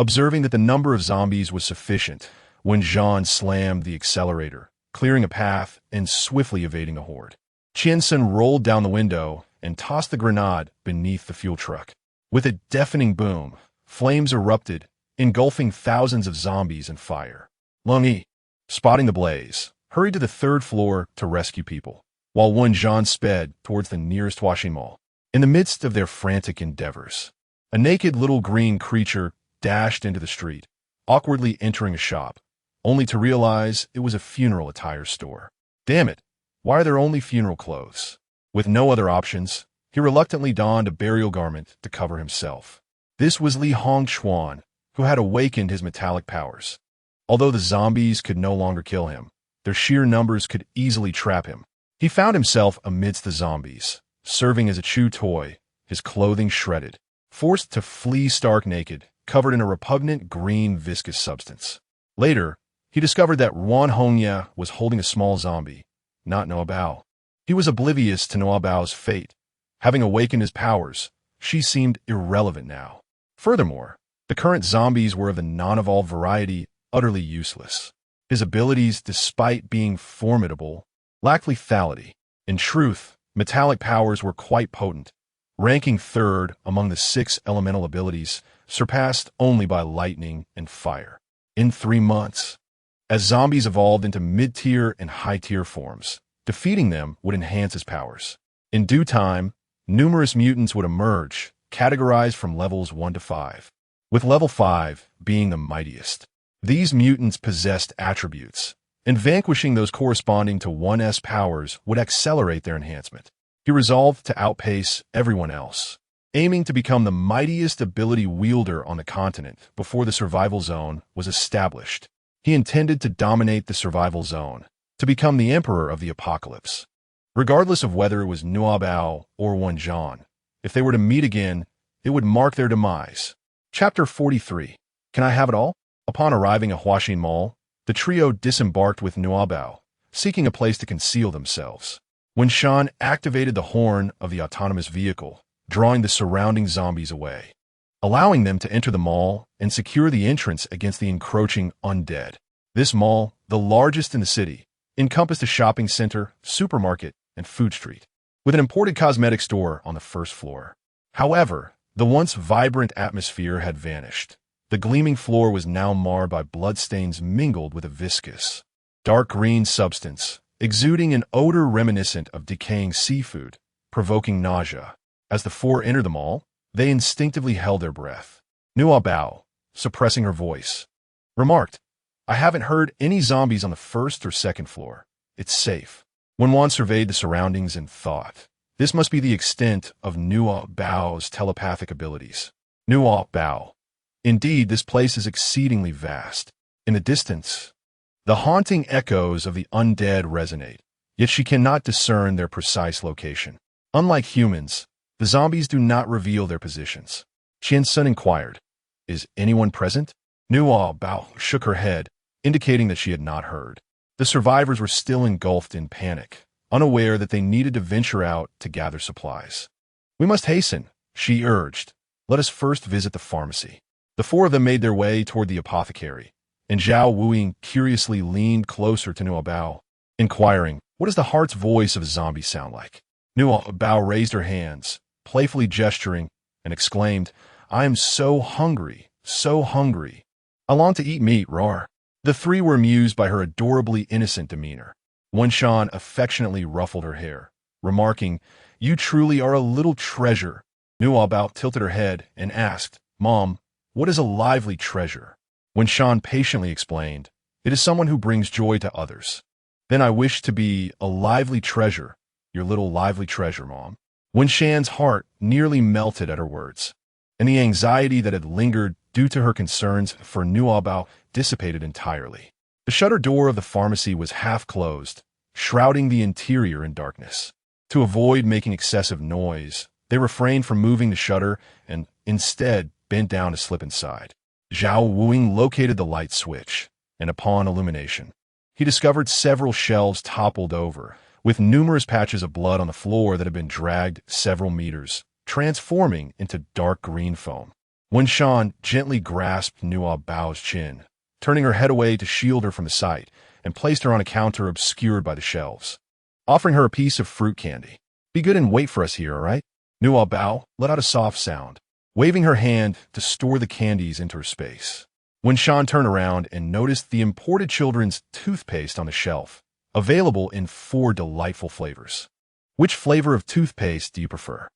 Observing that the number of zombies was sufficient, when Zhan slammed the accelerator, clearing a path and swiftly evading the horde. Qian Sun rolled down the window and tossed the grenade beneath the fuel truck. With a deafening boom, flames erupted, engulfing thousands of zombies in fire. Lung Yi, spotting the blaze, hurried to the third floor to rescue people, while Wen Zhan sped towards the nearest washing mall. In the midst of their frantic endeavors, a naked little green creature dashed into the street, awkwardly entering a shop, only to realize it was a funeral attire store. Damn it, why are there only funeral clothes? With no other options, he reluctantly donned a burial garment to cover himself. This was Li Hongchuan, who had awakened his metallic powers. Although the zombies could no longer kill him, their sheer numbers could easily trap him. He found himself amidst the zombies, serving as a chew toy, his clothing shredded, forced to flee stark naked, covered in a repugnant green viscous substance. Later, he discovered that Wan Hongya was holding a small zombie, not Nuobao. He was oblivious to Nuobao's fate. Having awakened his powers, she seemed irrelevant now. Furthermore, the current zombies were of the non-evolved variety, utterly useless. His abilities, despite being formidable, lacked lethality. In truth, metallic powers were quite potent, ranking third among the 6 elemental abilities, surpassed only by lightning and fire. In 3 months, as zombies evolved into mid-tier and high-tier forms, defeating them would enhance his powers. In due time, numerous mutants would emerge, categorized from levels 1 to 5, with level 5 being the mightiest. These mutants possessed attributes, and vanquishing those corresponding to 1's powers would accelerate their enhancement. He resolved to outpace everyone else, aiming to become the mightiest ability wielder on the continent before the survival zone was established. He intended to dominate the survival zone, to become the emperor of the apocalypse. Regardless of whether it was Nuobao or Wen Zhan, if they were to meet again, it would mark their demise. Chapter 43. Can I have it all? Upon arriving at Huaxin Mall, the trio disembarked with Nuobao, seeking a place to conceal themselves. Wen Zhan activated the horn of the autonomous vehicle, drawing the surrounding zombies away, allowing them to enter the mall and secure the entrance against the encroaching undead. This mall, the largest in the city, encompassed a shopping center, supermarket, and food street, with an imported cosmetic store on the first floor. However, the once vibrant atmosphere had vanished. The gleaming floor was now marred by bloodstains mingled with a viscous, dark green substance, exuding an odor reminiscent of decaying seafood, provoking nausea. As the four entered the mall, they instinctively held their breath. Nuobao, suppressing her voice, remarked, "I haven't heard any zombies on the first or second floor. It's safe." When Wan surveyed the surroundings and thought, this must be the extent of Nuobao's telepathic abilities. Nuobao. Indeed, this place is exceedingly vast. In the distance, the haunting echoes of the undead resonate, yet she cannot discern their precise location. Unlike humans, the zombies do not reveal their positions. Qiansun inquired, "Is anyone present?" Nuobao shook her head, indicating that she had not heard. The survivors were still engulfed in panic, unaware that they needed to venture out to gather supplies. "We must hasten," she urged. "Let us first visit the pharmacy." The four of them made their way toward the apothecary, and Zhao Wuing curiously leaned closer to Nuobao, inquiring, "What does the heart's voice of a zombie sound like?" Nuobao raised her hands, playfully gesturing, and exclaimed, "I am so hungry, so hungry. I long to eat meat, roar." The three were amused by her adorably innocent demeanor. Wen Zhan affectionately ruffled her hair, remarking, "You truly are a little treasure." Nuobao tilted her head and asked, "Mom, what is a lively treasure?" Wen Zhan patiently explained, "It is someone who brings joy to others." "Then I wish to be a lively treasure, your little lively treasure, Mom." Wen Zhan's heart nearly melted at her words, and the anxiety that had lingered due to her concerns for Nuobao dissipated entirely. The shutter door of the pharmacy was half closed, shrouding the interior in darkness. To avoid making excessive noise, they refrained from moving the shutter and instead bent down to slip inside. Zhao Wuing located the light switch, and upon illumination, he discovered several shelves toppled over, with numerous patches of blood on the floor that had been dragged several meters, transforming into dark green foam. Wen Zhan gently grasped Nuobao's chin, turning her head away to shield her from the sight, and placed her on a counter obscured by the shelves, offering her a piece of fruit candy. Be good and wait for us here, all right? Nuobao let out a soft sound, waving her hand to store the candies into her space. When Sean turned around and noticed the imported children's toothpaste on the shelf, available in 4 delightful flavors. Which flavor of toothpaste do you prefer?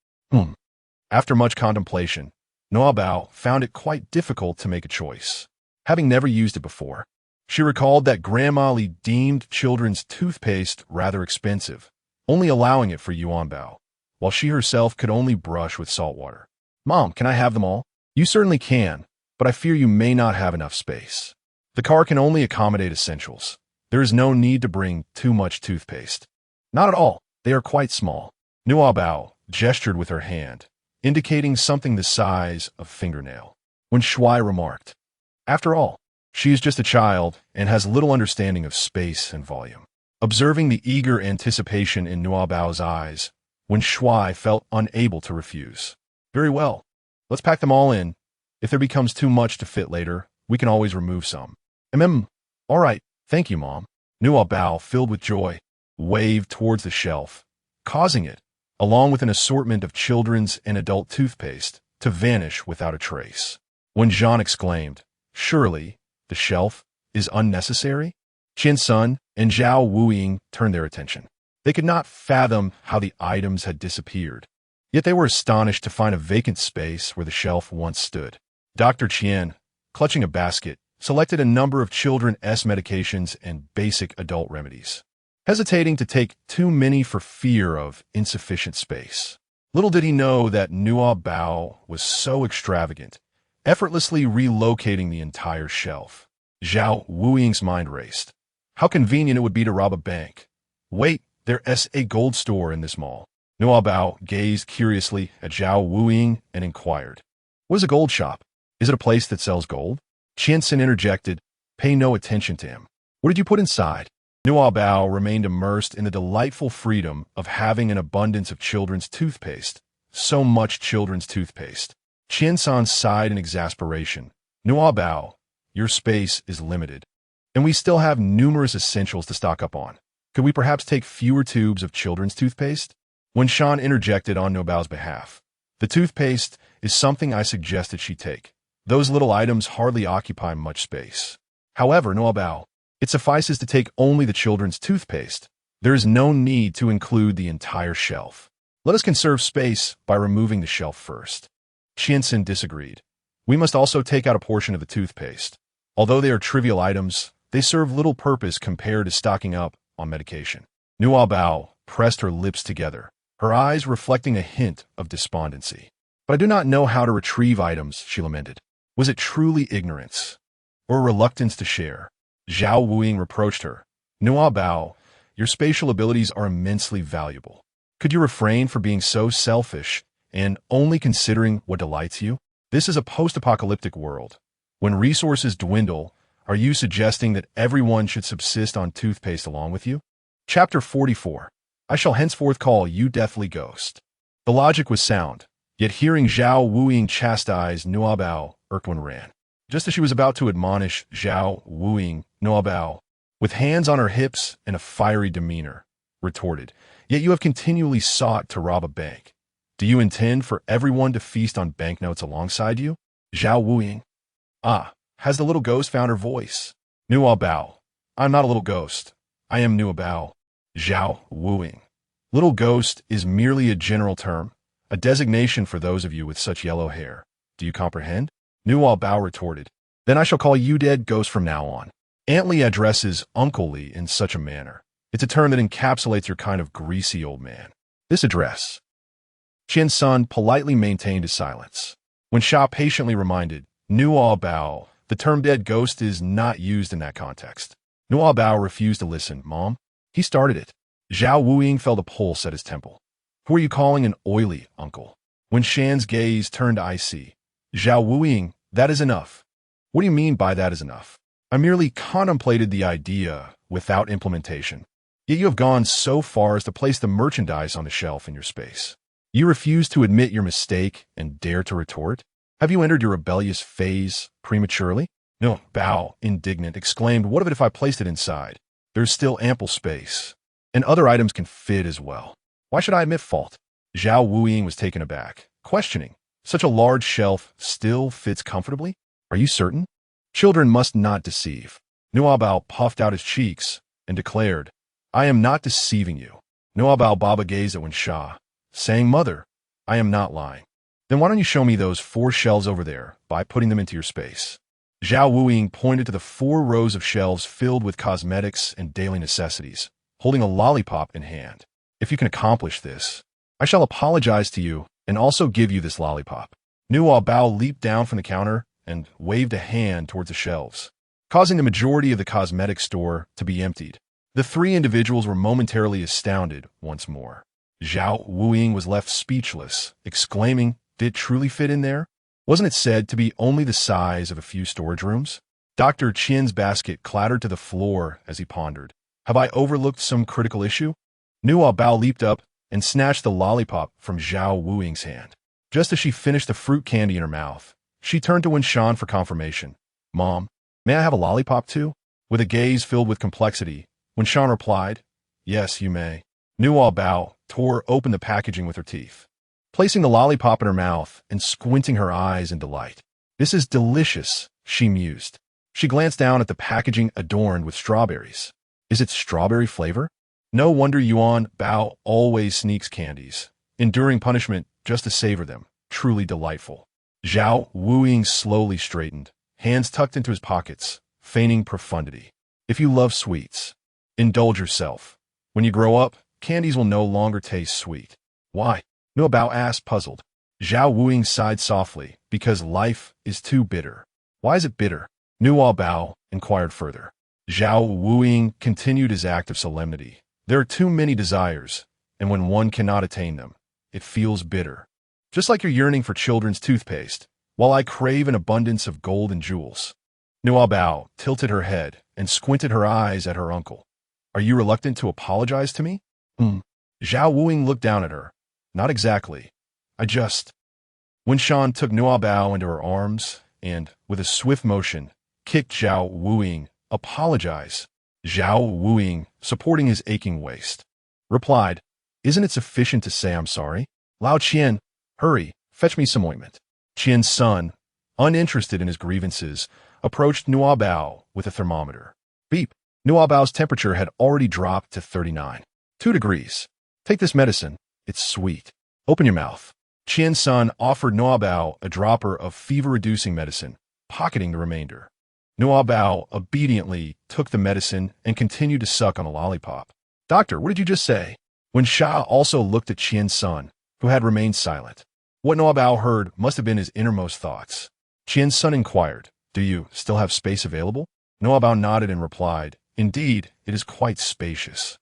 After much contemplation, Nuobao found it quite difficult to make a choice. Having never used it before, she recalled that Grandma Li deemed children's toothpaste rather expensive, only allowing it for Yuanbao, while she herself could only brush with salt water. Mom, can I have them all? You certainly can, but I fear you may not have enough space. The car can only accommodate essentials. There is no need to bring too much toothpaste. Not at all. They are quite small. Nuobao gestured with her hand, indicating something the size of fingernail. When Shui remarked, after all, she is just a child and has little understanding of space and volume. Observing the eager anticipation in Nuobao's eyes, when Shui felt unable to refuse. Very well. Let's pack them all in. If there becomes too much to fit later, we can always remove some. All right. Thank you, Mom. Nuobao, filled with joy, waved towards the shelf, causing it, along with an assortment of children's and adult toothpaste, to vanish without a trace. When Jean exclaimed, surely, the shelf is unnecessary? Qian Sun and Zhao Wuying turned their attention. They could not fathom how the items had disappeared, yet they were astonished to find a vacant space where the shelf once stood. Dr. Qian, clutching a basket, selected a number of children's medications and basic adult remedies, hesitating to take too many for fear of insufficient space. Little did he know that Nuobao was so extravagant, effortlessly relocating the entire shelf. Zhao Wuying's mind raced. How convenient it would be to rob a bank. Wait, there's a gold store in this mall. Nuobao gazed curiously at Zhao Wuying and inquired, what is a gold shop? Is it a place that sells gold? Qianxin interjected, pay no attention to him. What did you put inside? Nuobao remained immersed in the delightful freedom of having an abundance of children's toothpaste. So much children's toothpaste. Qiansan sighed in exasperation. Nuobao, your space is limited, and we still have numerous essentials to stock up on. Could we perhaps take fewer tubes of children's toothpaste? When Sean interjected on Nuobao's behalf, the toothpaste is something I suggested she take. Those little items hardly occupy much space. However, Nuobao, it suffices to take only the children's toothpaste. There is no need to include the entire shelf. Let us conserve space by removing the shelf first. Qianxin disagreed. We must also take out a portion of the toothpaste. Although they are trivial items, they serve little purpose compared to stocking up on medication. Nuobao pressed her lips together, her eyes reflecting a hint of despondency. But I do not know how to retrieve items, she lamented. Was it truly ignorance, or reluctance to share? Zhao Wuying reproached her. Nuobao, your spatial abilities are immensely valuable. Could you refrain from being so selfish and only considering what delights you? This is a post-apocalyptic world. When resources dwindle, are you suggesting that everyone should subsist on toothpaste along with you? Chapter 44. I shall henceforth call you Deathly Ghost. The logic was sound, yet hearing Zhao Wuying chastise Nuobao, Erquin ran. Just as she was about to admonish Zhao Wuying, Nuobao, with hands on her hips and a fiery demeanor, retorted, yet you have continually sought to rob a bank. Do you intend for everyone to feast on banknotes alongside you? Zhao Wuying. Ah, has the little ghost found her voice? Nuobao. I'm not a little ghost. I am Nuobao. Zhao Wuying. Little ghost is merely a general term, a designation for those of you with such yellow hair. Do you comprehend? Nuobao retorted. Then I shall call you Dead Ghost from now on. Aunt Lee addresses Uncle Lee in such a manner. It's a term that encapsulates your kind of greasy old man. This address. Qian Sun politely maintained his silence. When Sha patiently reminded Nuobao, the term Dead Ghost is not used in that context. Nuobao refused to listen. Mom? He started it. Zhao Wuying felt a pulse at his temple. Who are you calling an oily uncle? When Shan's gaze turned icy. Zhao Wuying, that is enough. What do you mean by that is enough? I merely contemplated the idea without implementation. Yet you have gone so far as to place the merchandise on the shelf in your space. You refuse to admit your mistake and dare to retort? Have you entered your rebellious phase prematurely? Nuobao, indignant, exclaimed, what of it if I placed it inside? There's still ample space, and other items can fit as well. Why should I admit fault? Zhao Wuying was taken aback, questioning. Such a large shelf still fits comfortably? Are you certain? Children must not deceive. Nuobao puffed out his cheeks and declared, I am not deceiving you. Nuobao Baba gazed at Wensha, saying, Mother, I am not lying. Then why don't you show me those 4 shelves over there by putting them into your space? Zhao Wuying pointed to the 4 rows of shelves filled with cosmetics and daily necessities, holding a lollipop in hand. If you can accomplish this, I shall apologize to you and also give you this lollipop. Nuobao leaped down from the counter and waved a hand towards the shelves, causing the majority of the cosmetic store to be emptied. The 3 individuals were momentarily astounded once more. Zhao Wuying was left speechless, exclaiming, did it truly fit in there? Wasn't it said to be only the size of a few storage rooms? Dr. Qian's basket clattered to the floor as he pondered. Have I overlooked some critical issue? Nuobao leaped up and snatched the lollipop from Zhao Wuying's hand. Just as she finished the fruit candy in her mouth, she turned to Wenshan for confirmation. Mom, may I have a lollipop too? With a gaze filled with complexity, Wenshan replied, Yes, you may. Nuobao tore open the packaging with her teeth, placing the lollipop in her mouth and squinting her eyes in delight. This is delicious, she mused. She glanced down at the packaging adorned with strawberries. Is it strawberry flavor? No wonder Yuan Bao always sneaks candies, enduring punishment just to savor them. Truly delightful. Zhao Wuying slowly straightened, hands tucked into his pockets, feigning profundity. If you love sweets, indulge yourself. When you grow up, candies will no longer taste sweet. Why? Nuobao asked, puzzled. Zhao Wuying sighed softly, because life is too bitter. Why is it bitter? Nuobao inquired further. Zhao Wuying continued his act of solemnity. There are too many desires, and when one cannot attain them, it feels bitter. Just like you're yearning for children's toothpaste, while I crave an abundance of gold and jewels. Nuobao tilted her head and squinted her eyes at her uncle. Are you reluctant to apologize to me? Zhao Wuying looked down at her. Not exactly. Wenshan took Nuobao into her arms and, with a swift motion, kicked Zhao Wuying. Apologize. Zhao Wuying, supporting his aching waist, replied, Isn't it sufficient to say I'm sorry? Lao Qian, hurry, fetch me some ointment. Qian's son, uninterested in his grievances, approached Nuobao with a thermometer. Beep. Nuobao's temperature had already dropped to 39. 2 degrees. Take this medicine. It's sweet. Open your mouth. Qian's son offered Nuobao a dropper of fever-reducing medicine, pocketing the remainder. Nuobao obediently took the medicine and continued to suck on a lollipop. Doctor, what did you just say? Wensha also looked at Qian's son, who had remained silent. What Nuobao heard must have been his innermost thoughts. Qian's son inquired, Do you still have space available? Nuobao nodded and replied, Indeed, it is quite spacious.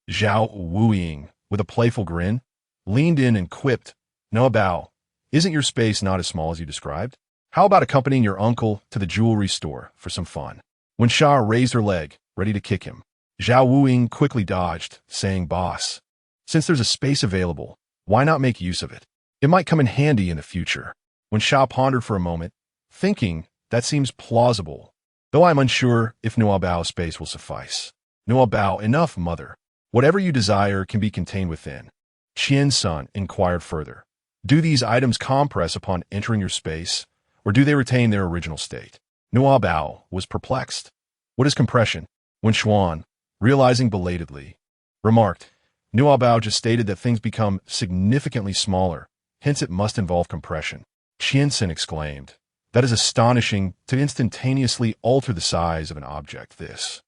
Zhao Wuying, with a playful grin, leaned in and quipped, Nuobao, isn't your space not as small as you described? How about accompanying your uncle to the jewelry store for some fun? Wensha raised her leg, ready to kick him. Zhao Wuying quickly dodged, saying, Boss, since there's a space available, why not make use of it? It might come in handy in the future. Wensha pondered for a moment, thinking, that seems plausible, though I'm unsure if Nuobao's space will suffice. Nuobao, enough, mother. Whatever you desire can be contained within. Qian's son inquired further. Do these items compress upon entering your space, or do they retain their original state? Nuobao was perplexed. What is compression? Wenshan, realizing belatedly, remarked, Nuobao just stated that things become significantly smaller, hence it must involve compression. Qiansen exclaimed, That is astonishing to instantaneously alter the size of an object. This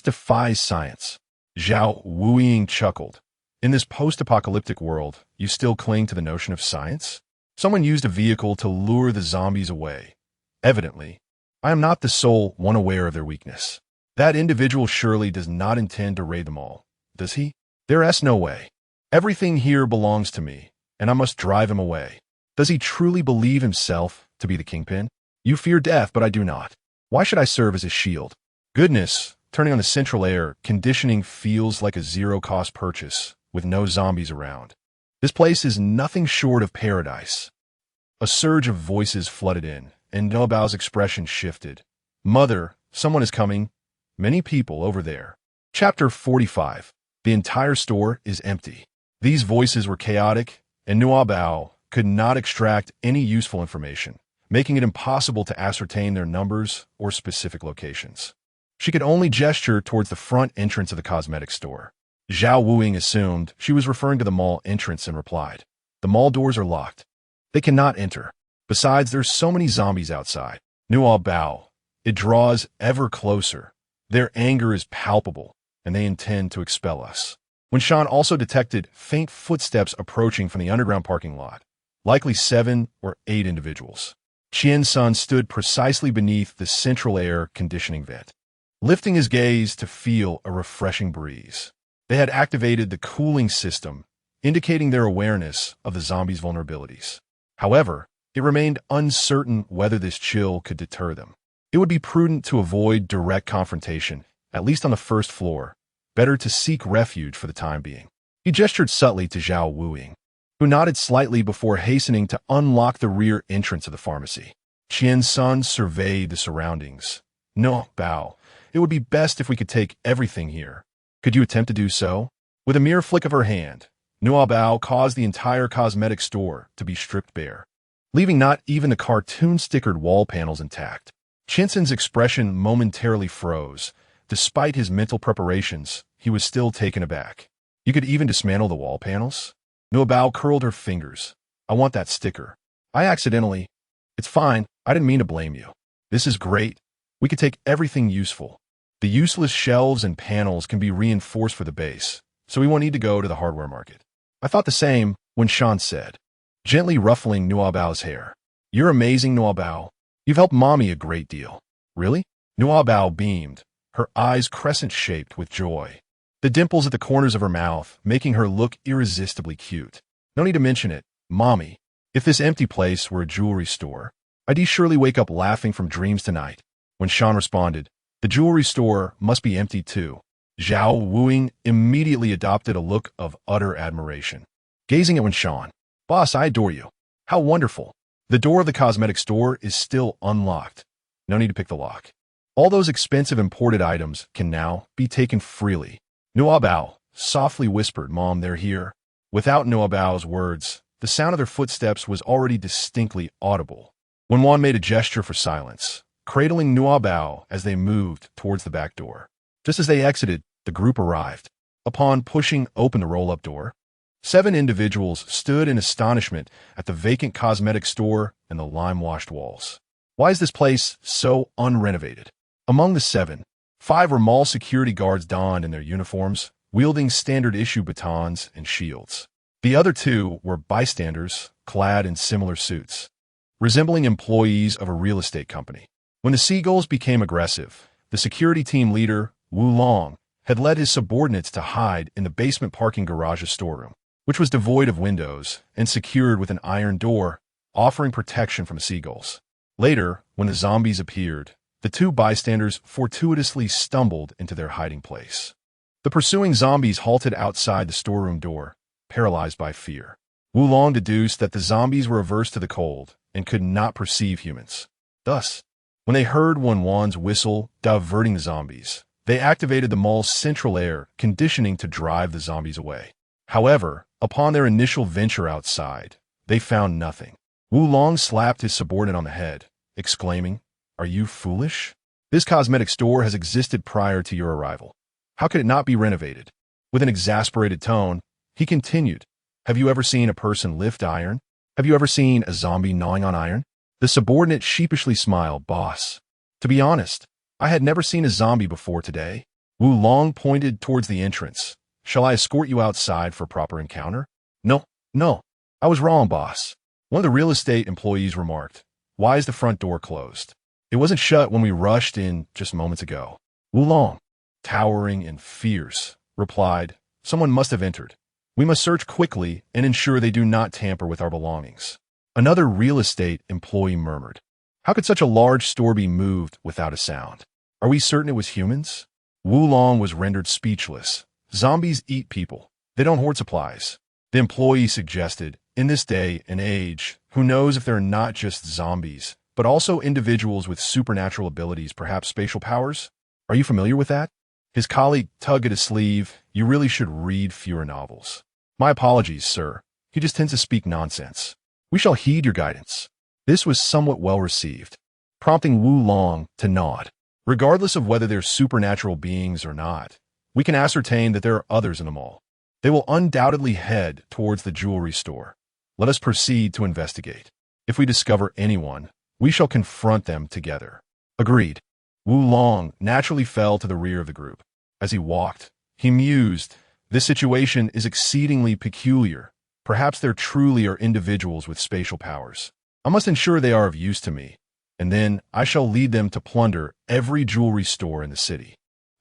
defies science. Zhao Wuying chuckled. In this post-apocalyptic world, you still cling to the notion of science? Someone used a vehicle to lure the zombies away. Evidently, I am not the sole one aware of their weakness. That individual surely does not intend to raid them all, does he? There's no way. Everything here belongs to me, and I must drive him away. Does he truly believe himself to be the kingpin? You fear death, but I do not. Why should I serve as his shield? Goodness, turning on the central air conditioning feels like a zero-cost purchase, with no zombies around. This place is nothing short of paradise. A surge of voices flooded in, and Nuobao's expression shifted. Mother, someone is coming. Many people over there. Chapter 45. The entire store is empty. These voices were chaotic, and Nuobao could not extract any useful information, making it impossible to ascertain their numbers or specific locations. She could only gesture towards the front entrance of the cosmetic store. Zhao Wuing assumed she was referring to the mall entrance and replied, "The mall doors are locked. They cannot enter. Besides, there's so many zombies outside." Nuobao, it draws ever closer. Their anger is palpable, and they intend to expel us. When Shan also detected faint footsteps approaching from the underground parking lot, likely 7 or 8 individuals. Qian Sun stood precisely beneath the central air conditioning vent, lifting his gaze to feel a refreshing breeze. They had activated the cooling system, indicating their awareness of the zombies' vulnerabilities. However, it remained uncertain whether this chill could deter them. It would be prudent to avoid direct confrontation, at least on the first floor. Better to seek refuge for the time being. He gestured subtly to Zhao Wuing, who nodded slightly before hastening to unlock the rear entrance of the pharmacy. Qian Sun surveyed the surroundings. "Nuobao, it would be best if we could take everything here. Could you attempt to do so?" With a mere flick of her hand, Nuobao caused the entire cosmetic store to be stripped bare, leaving not even the cartoon-stickered wall panels intact. Qian expression momentarily froze. Despite his mental preparations, he was still taken aback. "You could even dismantle the wall panels?" Nuobao curled her fingers. "I want that sticker. I accidentally—" "It's fine. I didn't mean to blame you. This is great. We could take everything useful. The useless shelves and panels can be reinforced for the base, so we won't need to go to the hardware market." "I thought the same," when Shan said, gently ruffling Nuobao's hair. "You're amazing, Nuobao. You've helped Mommy a great deal." "Really?" Nuobao beamed, her eyes crescent-shaped with joy, the dimples at the corners of her mouth making her look irresistibly cute. "No need to mention it, Mommy. If this empty place were a jewelry store, I'd surely wake up laughing from dreams tonight." When Shan responded, "The jewelry store must be empty too." Zhao Wuing immediately adopted a look of utter admiration, gazing at Wen Shan. "Boss, I adore you. How wonderful. The door of the cosmetic store is still unlocked. No need to pick the lock. All those expensive imported items can now be taken freely." Nuobao softly whispered, "Mom, they're here." Without Nuobao's words, the sound of their footsteps was already distinctly audible. When Wan made a gesture for silence, cradling Nuobao as they moved towards the back door. Just as they exited, the group arrived. Upon pushing open the roll-up door, 7 individuals stood in astonishment at the vacant cosmetic store and the lime-washed walls. Why is this place so unrenovated? Among the 7, 5 were mall security guards donned in their uniforms, wielding standard-issue batons and shields. The other 2 were bystanders, clad in similar suits, resembling employees of a real estate company. When the seagulls became aggressive, the security team leader, Wu Long, had led his subordinates to hide in the basement parking garage's storeroom, which was devoid of windows and secured with an iron door, offering protection from the seagulls. Later, when the zombies appeared, the 2 bystanders fortuitously stumbled into their hiding place. The pursuing zombies halted outside the storeroom door, paralyzed by fear. Wu Long deduced that the zombies were averse to the cold and could not perceive humans. Thus, when they heard Wan's whistle diverting the zombies, they activated the mall's central air conditioning to drive the zombies away. However, upon their initial venture outside, they found nothing. Wu Long slapped his subordinate on the head, exclaiming, "Are you foolish? This cosmetic store has existed prior to your arrival. How could it not be renovated?" With an exasperated tone, he continued, "Have you ever seen a person lift iron? Have you ever seen a zombie gnawing on iron?" The subordinate sheepishly smiled. "Boss, to be honest, I had never seen a zombie before today." Wu Long pointed towards the entrance. "Shall I escort you outside for a proper encounter?" No. I was wrong, boss." One of the real estate employees remarked. "Why is the front door closed? It wasn't shut when we rushed in just moments ago." Wu Long, towering and fierce, replied, "Someone must have entered. We must search quickly and ensure they do not tamper with our belongings." Another real estate employee murmured, "How could such a large store be moved without a sound? Are we certain it was humans?" Wu Long was rendered speechless. "Zombies eat people. They don't hoard supplies." The employee suggested, "In this day and age, who knows if they're not just zombies, but also individuals with supernatural abilities, perhaps spatial powers? Are you familiar with that?" His colleague tugged at his sleeve. "You really should read fewer novels." My apologies, sir. He just tends to speak nonsense. We shall heed your guidance. This was somewhat well received, prompting Wu Long to nod. Regardless of whether they're supernatural beings or not, we can ascertain that there are others in the mall. They will undoubtedly head towards the jewelry store. Let us proceed to investigate. If we discover anyone, we shall confront them together. Agreed. Wu Long naturally fell to the rear of the group. As he walked, he mused, this situation is exceedingly peculiar. Perhaps there truly are individuals with spatial powers. I must ensure they are of use to me, and then I shall lead them to plunder every jewelry store in the city.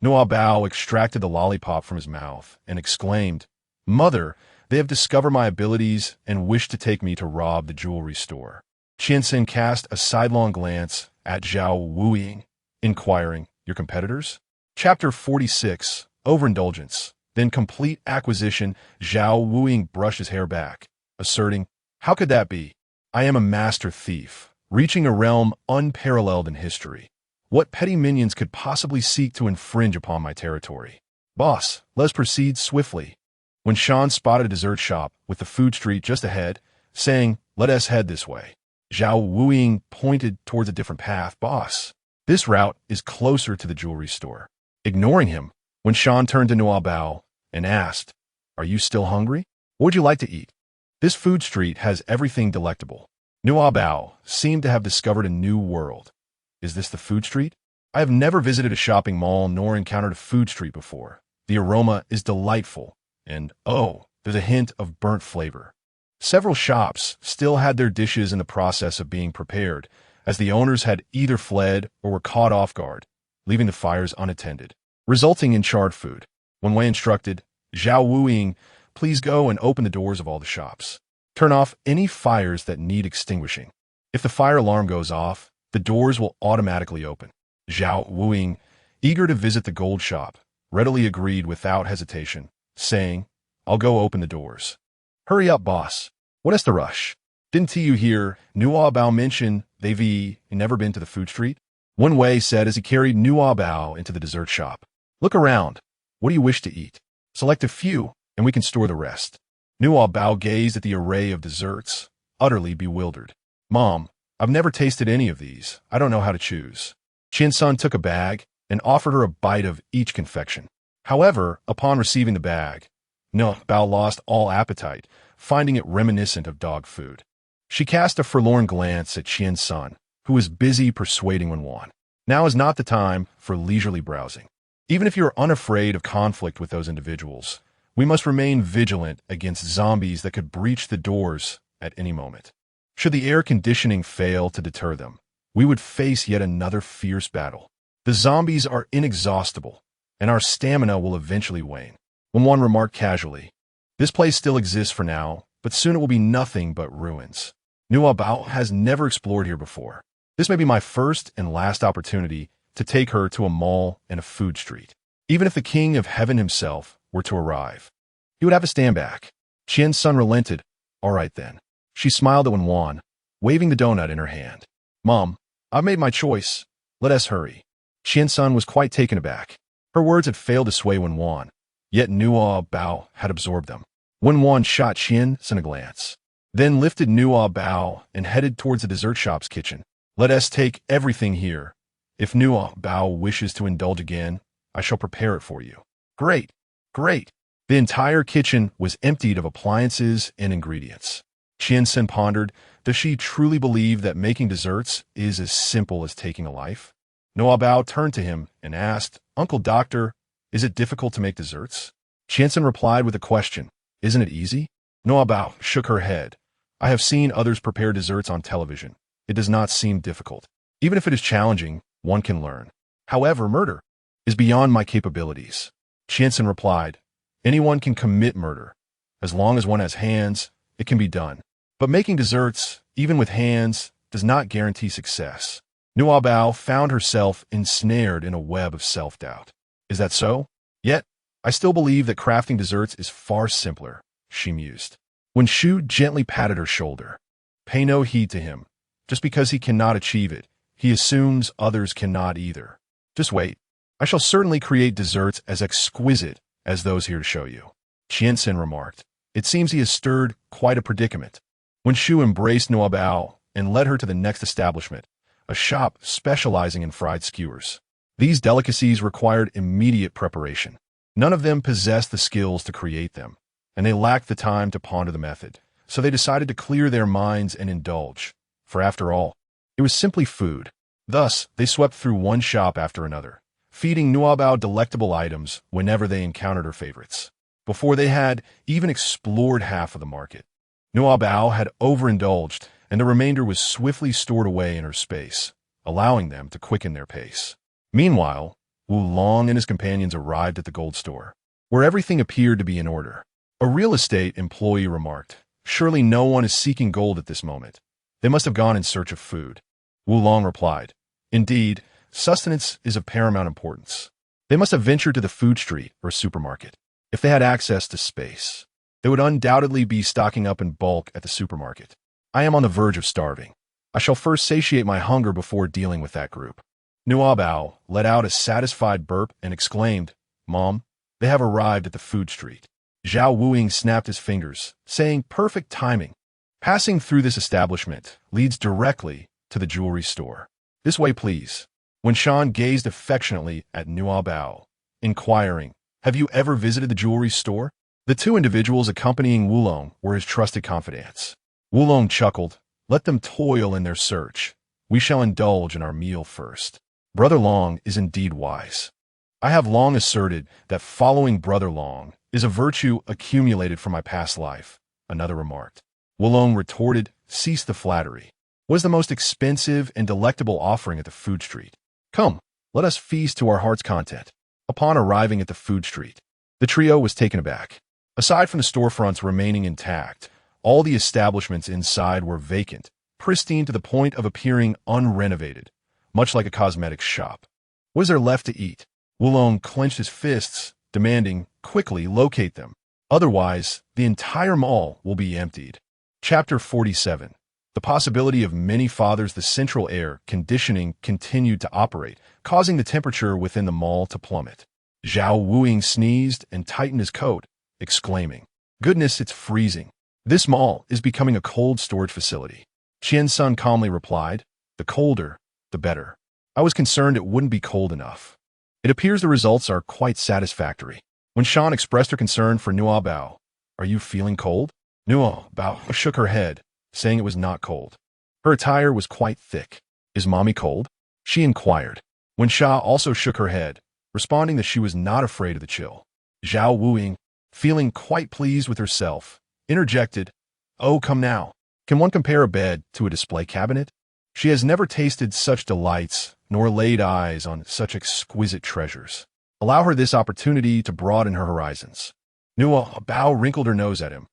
Nuobao extracted the lollipop from his mouth and exclaimed, Mother, they have discovered my abilities and wish to take me to rob the jewelry store. Qianxin cast a sidelong glance at Zhao Wuiying, inquiring, Your competitors? Chapter 46, Overindulgence. Then complete acquisition. Zhao Wuiying brushed his hair back, asserting, How could that be? I am a master thief, reaching a realm unparalleled in history. What petty minions could possibly seek to infringe upon my territory? Boss, let's proceed swiftly. When Sean spotted a dessert shop with the food street just ahead, saying, Let us head this way, Zhao Wuiying pointed towards a different path. Boss, this route is closer to the jewelry store. Ignoring him, when Sean turned to Nuobao and asked, Are you still hungry? What would you like to eat? This food street has everything delectable. Nuobao seemed to have discovered a new world. Is this the food street? I have never visited a shopping mall nor encountered a food street before. The aroma is delightful, and oh, there's a hint of burnt flavor. Several shops still had their dishes in the process of being prepared, as the owners had either fled or were caught off guard, leaving the fires unattended, resulting in charred food. When Wei instructed, Zhao Wuiying, please go and open the doors of all the shops. Turn off any fires that need extinguishing. If the fire alarm goes off, the doors will automatically open. Zhao Wuiying, eager to visit the gold shop, readily agreed without hesitation, saying, I'll go open the doors. Hurry up, boss. What is the rush? Didn't you hear Nuobao mention they've never been to the food street? Wen Wei said as he carried Nuobao into the dessert shop. Look around. What do you wish to eat? Select a few, and we can store the rest. Nuobao gazed at the array of desserts, utterly bewildered. Mom, I've never tasted any of these. I don't know how to choose. Qianxin took a bag and offered her a bite of each confection. However, upon receiving the bag, Nuobao lost all appetite, finding it reminiscent of dog food. She cast a forlorn glance at Qianxin, who was busy persuading Wenwan. Now is not the time for leisurely browsing. Even if you are unafraid of conflict with those individuals, we must remain vigilant against zombies that could breach the doors at any moment. Should the air conditioning fail to deter them, we would face yet another fierce battle. The zombies are inexhaustible, and our stamina will eventually wane. Wenwan remarked casually, This place still exists for now, but soon it will be nothing but ruins. Nuobao has never explored here before. This may be my first and last opportunity to take her to a mall and a food street. Even if the King of Heaven himself were to arrive, he would have to stand back. Qianxin relented. All right then. She smiled at Wenwan, waving the donut in her hand. Mom, I've made my choice. Let us hurry. Qianxin was quite taken aback. Her words had failed to sway Wenwan, yet Nuobao had absorbed them. Wenwan shot Qianxin a glance, then lifted Nuobao and headed towards the dessert shop's kitchen. Let us take everything here. If Nuobao wishes to indulge again, I shall prepare it for you. Great, great. The entire kitchen was emptied of appliances and ingredients. Qianxin pondered, does she truly believe that making desserts is as simple as taking a life? Nuobao turned to him and asked, Uncle Doctor, is it difficult to make desserts? Qianxin replied with a question, Isn't it easy? Nuobao shook her head. I have seen others prepare desserts on television. It does not seem difficult. Even if it is challenging, one can learn. However, murder is beyond my capabilities. Qianxin replied, Anyone can commit murder. As long as one has hands, it can be done. But making desserts, even with hands, does not guarantee success. Nuobao found herself ensnared in a web of self-doubt. Is that so? Yet, I still believe that crafting desserts is far simpler, she mused. When Shu gently patted her shoulder, pay no heed to him. Just because he cannot achieve it, he assumes others cannot either. Just wait. I shall certainly create desserts as exquisite as those here to show you. Qianxin remarked. It seems he has stirred quite a predicament. When Shu embraced Nuobao and led her to the next establishment, a shop specializing in fried skewers. These delicacies required immediate preparation. None of them possessed the skills to create them, and they lacked the time to ponder the method, so they decided to clear their minds and indulge, for after all, it was simply food. Thus, they swept through one shop after another, feeding Nuobao delectable items whenever they encountered her favorites. Before they had even explored half of the market, Nuobao had overindulged, and the remainder was swiftly stored away in her space, allowing them to quicken their pace. Meanwhile, Wulong and his companions arrived at the gold store, where everything appeared to be in order. A real estate employee remarked, "Surely no one is seeking gold at this moment. They must have gone in search of food." Wulong replied, "Indeed, sustenance is of paramount importance. They must have ventured to the food street or supermarket. If they had access to space, they would undoubtedly be stocking up in bulk at the supermarket. I am on the verge of starving. I shall first satiate my hunger before dealing with that group." Nuobao let out a satisfied burp and exclaimed, "Mom, they have arrived at the food street." Zhao Wuing snapped his fingers, saying, "Perfect timing. Passing through this establishment leads directly to the jewelry store. This way, please." When Shan gazed affectionately at Nuobao, inquiring, "Have you ever visited the jewelry store?" The two individuals accompanying Wulong were his trusted confidants. Wulong chuckled, "Let them toil in their search. We shall indulge in our meal first." Brother Long is indeed wise. I have long asserted that following Brother Long is a virtue accumulated from my past life, another remarked. Wulong retorted, "Cease the flattery. What is the most expensive and delectable offering at the food street? Come, let us feast to our heart's content." Upon arriving at the food street, the trio was taken aback. Aside from the storefronts remaining intact, all the establishments inside were vacant, pristine to the point of appearing unrenovated, much like a cosmetics shop. "What is there left to eat?" Wulong clenched his fists, demanding, "Quickly locate them. Otherwise, the entire mall will be emptied." Chapter 47. The possibility of many fathers. The central air conditioning continued to operate, causing the temperature within the mall to plummet. Zhao Wuing sneezed and tightened his coat, exclaiming, "Goodness, it's freezing. This mall is becoming a cold storage facility." Qian Sun calmly replied, "The colder, the better. I was concerned it wouldn't be cold enough. It appears the results are quite satisfactory." When Shan expressed her concern for Nuobao, "Are you feeling cold?" Nuobao shook her head, saying it was not cold. Her attire was quite thick. "Is mommy cold?" she inquired. When Sha also shook her head, responding that she was not afraid of the chill. Zhao Wuing, feeling quite pleased with herself, interjected, "Oh, come now. Can one compare a bed to a display cabinet? She has never tasted such delights, nor laid eyes on such exquisite treasures. Allow her this opportunity to broaden her horizons." Nuobao wrinkled her nose at him.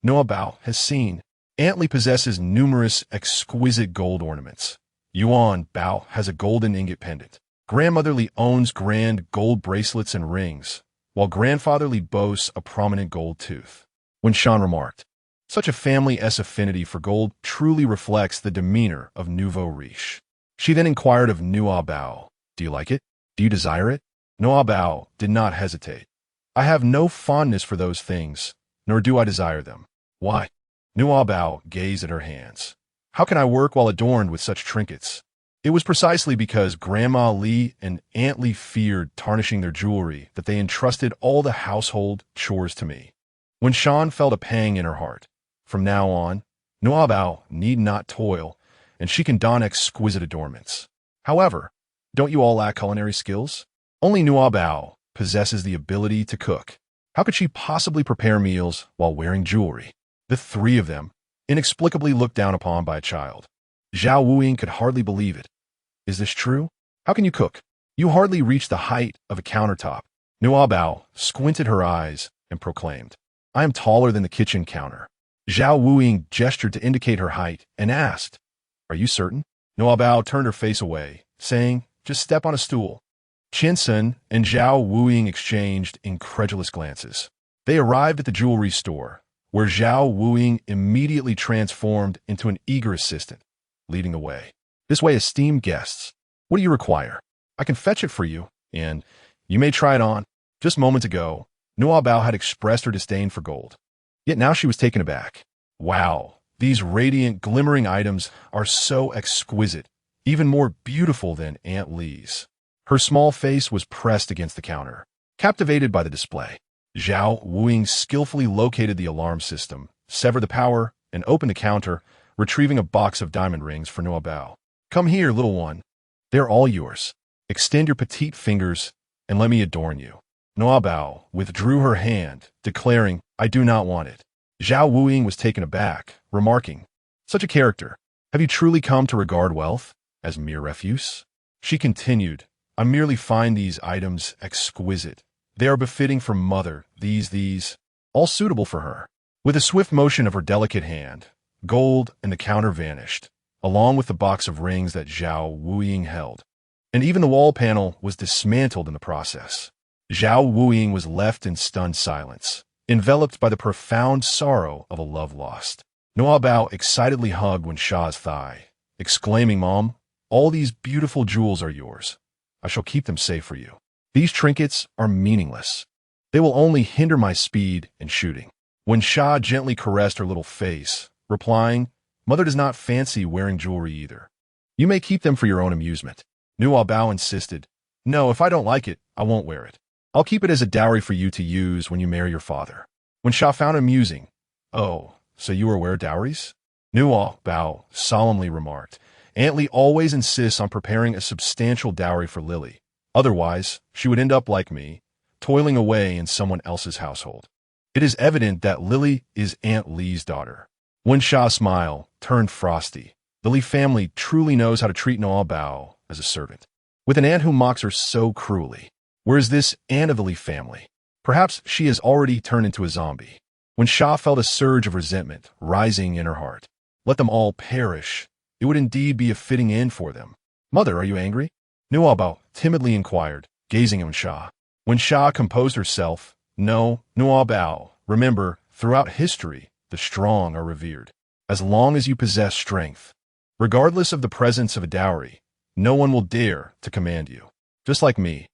"Nuobao has seen. Antly possesses numerous exquisite gold ornaments. Yuan Bao has a golden ingot pendant. Grandmotherly owns grand gold bracelets and rings, while grandfatherly boasts a prominent gold tooth." When Shan remarked, "Such a family's affinity for gold truly reflects the demeanor of nouveau riche." She then inquired of Nuobao, "Do you like it? Do you desire it?" Nuobao did not hesitate. "I have no fondness for those things, nor do I desire them." "Why?" Nuobao gazed at her hands. "How can I work while adorned with such trinkets?" It was precisely because Grandma Li and Aunt Li feared tarnishing their jewelry that they entrusted all the household chores to me. When Shan felt a pang in her heart, from now on, Nuobao need not toil, and she can don exquisite adornments. However, don't you all lack culinary skills? Only Nuobao possesses the ability to cook. How could she possibly prepare meals while wearing jewelry? The three of them, inexplicably looked down upon by a child. Zhao Wuing could hardly believe it. "Is this true? How can you cook? You hardly reach the height of a countertop." Nuobao squinted her eyes and proclaimed, "I am taller than the kitchen counter." Zhao Wuing gestured to indicate her height and asked, "Are you certain?" Nuobao turned her face away, saying, "Just step on a stool." Qiansun and Zhao Wuing exchanged incredulous glances. They arrived at the jewelry store, where Zhao Wuing immediately transformed into an eager assistant, leading the way. "This way, esteemed guests. What do you require? I can fetch it for you, and you may try it on." Just moments ago, Nuobao had expressed her disdain for gold. Yet now she was taken aback. Wow, these radiant, glimmering items are so exquisite, even more beautiful than Aunt Lee's. Her small face was pressed against the counter, captivated by the display. Zhao Wuing skillfully located the alarm system, severed the power, and opened the counter, retrieving a box of diamond rings for Nuobao. Come here, little one. They're all yours. Extend your petite fingers and let me adorn you. Nuobao withdrew her hand, declaring, I do not want it. Zhao Wuing was taken aback, remarking, such a character. Have you truly come to regard wealth as mere refuse? She continued, I merely find these items exquisite. They are befitting for mother, these, all suitable for her. With a swift motion of her delicate hand, gold and the counter vanished, along with the box of rings that Zhao Wuing held. And even the wall panel was dismantled in the process. Zhao Wuing was left in stunned silence, enveloped by the profound sorrow of a love lost. Nuobao excitedly hugged Wen Sha's thigh, exclaiming, Mom, all these beautiful jewels are yours. I shall keep them safe for you. These trinkets are meaningless. They will only hinder my speed in shooting. Wen Sha gently caressed her little face, replying, Mother does not fancy wearing jewelry either. You may keep them for your own amusement. Nuobao insisted, No, if I don't like it, I won't wear it. I'll keep it as a dowry for you to use when you marry your father. Wen Sha found it amusing. Oh, so you are aware of dowries? Nuobao solemnly remarked. Aunt Lee always insists on preparing a substantial dowry for Lily. Otherwise, she would end up like me, toiling away in someone else's household. It is evident that Lily is Aunt Lee's daughter. Wen Sha's smile turned frosty. The Lee family truly knows how to treat Nuobao as a servant. With an aunt who mocks her so cruelly. Where is this aunt of the Lee family? Perhaps she has already turned into a zombie. Wen Sha felt a surge of resentment rising in her heart. Let them all perish. It would indeed be a fitting end for them. Mother, are you angry? Nuobao timidly inquired, gazing at Wen Sha. Wen Sha composed herself. No, Nuobao, remember, throughout history, the strong are revered. As long as you possess strength, regardless of the presence of a dowry, no one will dare to command you. Just like me.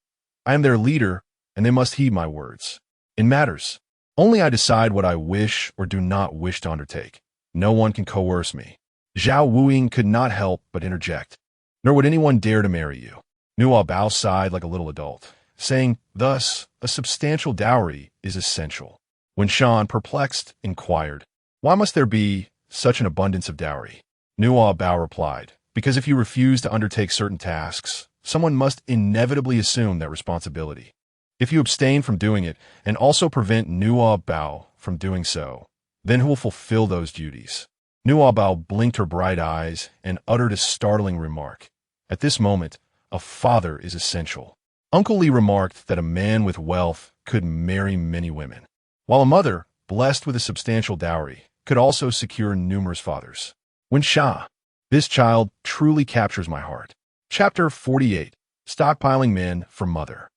I am their leader, and they must heed my words. In matters, only I decide what I wish or do not wish to undertake. No one can coerce me. Zhao Wuing could not help but interject. Nor would anyone dare to marry you. Nuobao sighed like a little adult, saying, thus, a substantial dowry is essential. Wen Sha, perplexed, inquired, why must there be such an abundance of dowry? Nuobao replied, because if you refuse to undertake certain tasks, someone must inevitably assume that responsibility. If you abstain from doing it and also prevent Nuobao from doing so, then who will fulfill those duties? Nuobao blinked her bright eyes and uttered a startling remark. At this moment, a father is essential. Uncle Lee remarked that a man with wealth could marry many women, while a mother, blessed with a substantial dowry, could also secure numerous fathers. Wen Sha, this child truly captures my heart. Chapter 48. Stockpiling Men for Mother.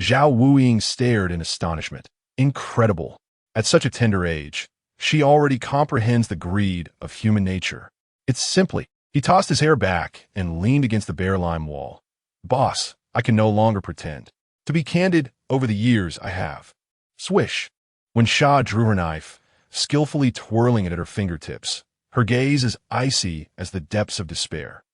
Zhao Wuing stared in astonishment. Incredible. At such a tender age, she already comprehends the greed of human nature. It's simply, he tossed his hair back and leaned against the bare lime wall. Boss, I can no longer pretend. To be candid, over the years I have. Swish. When Sha drew her knife, skillfully twirling it at her fingertips, her gaze as icy as the depths of despair.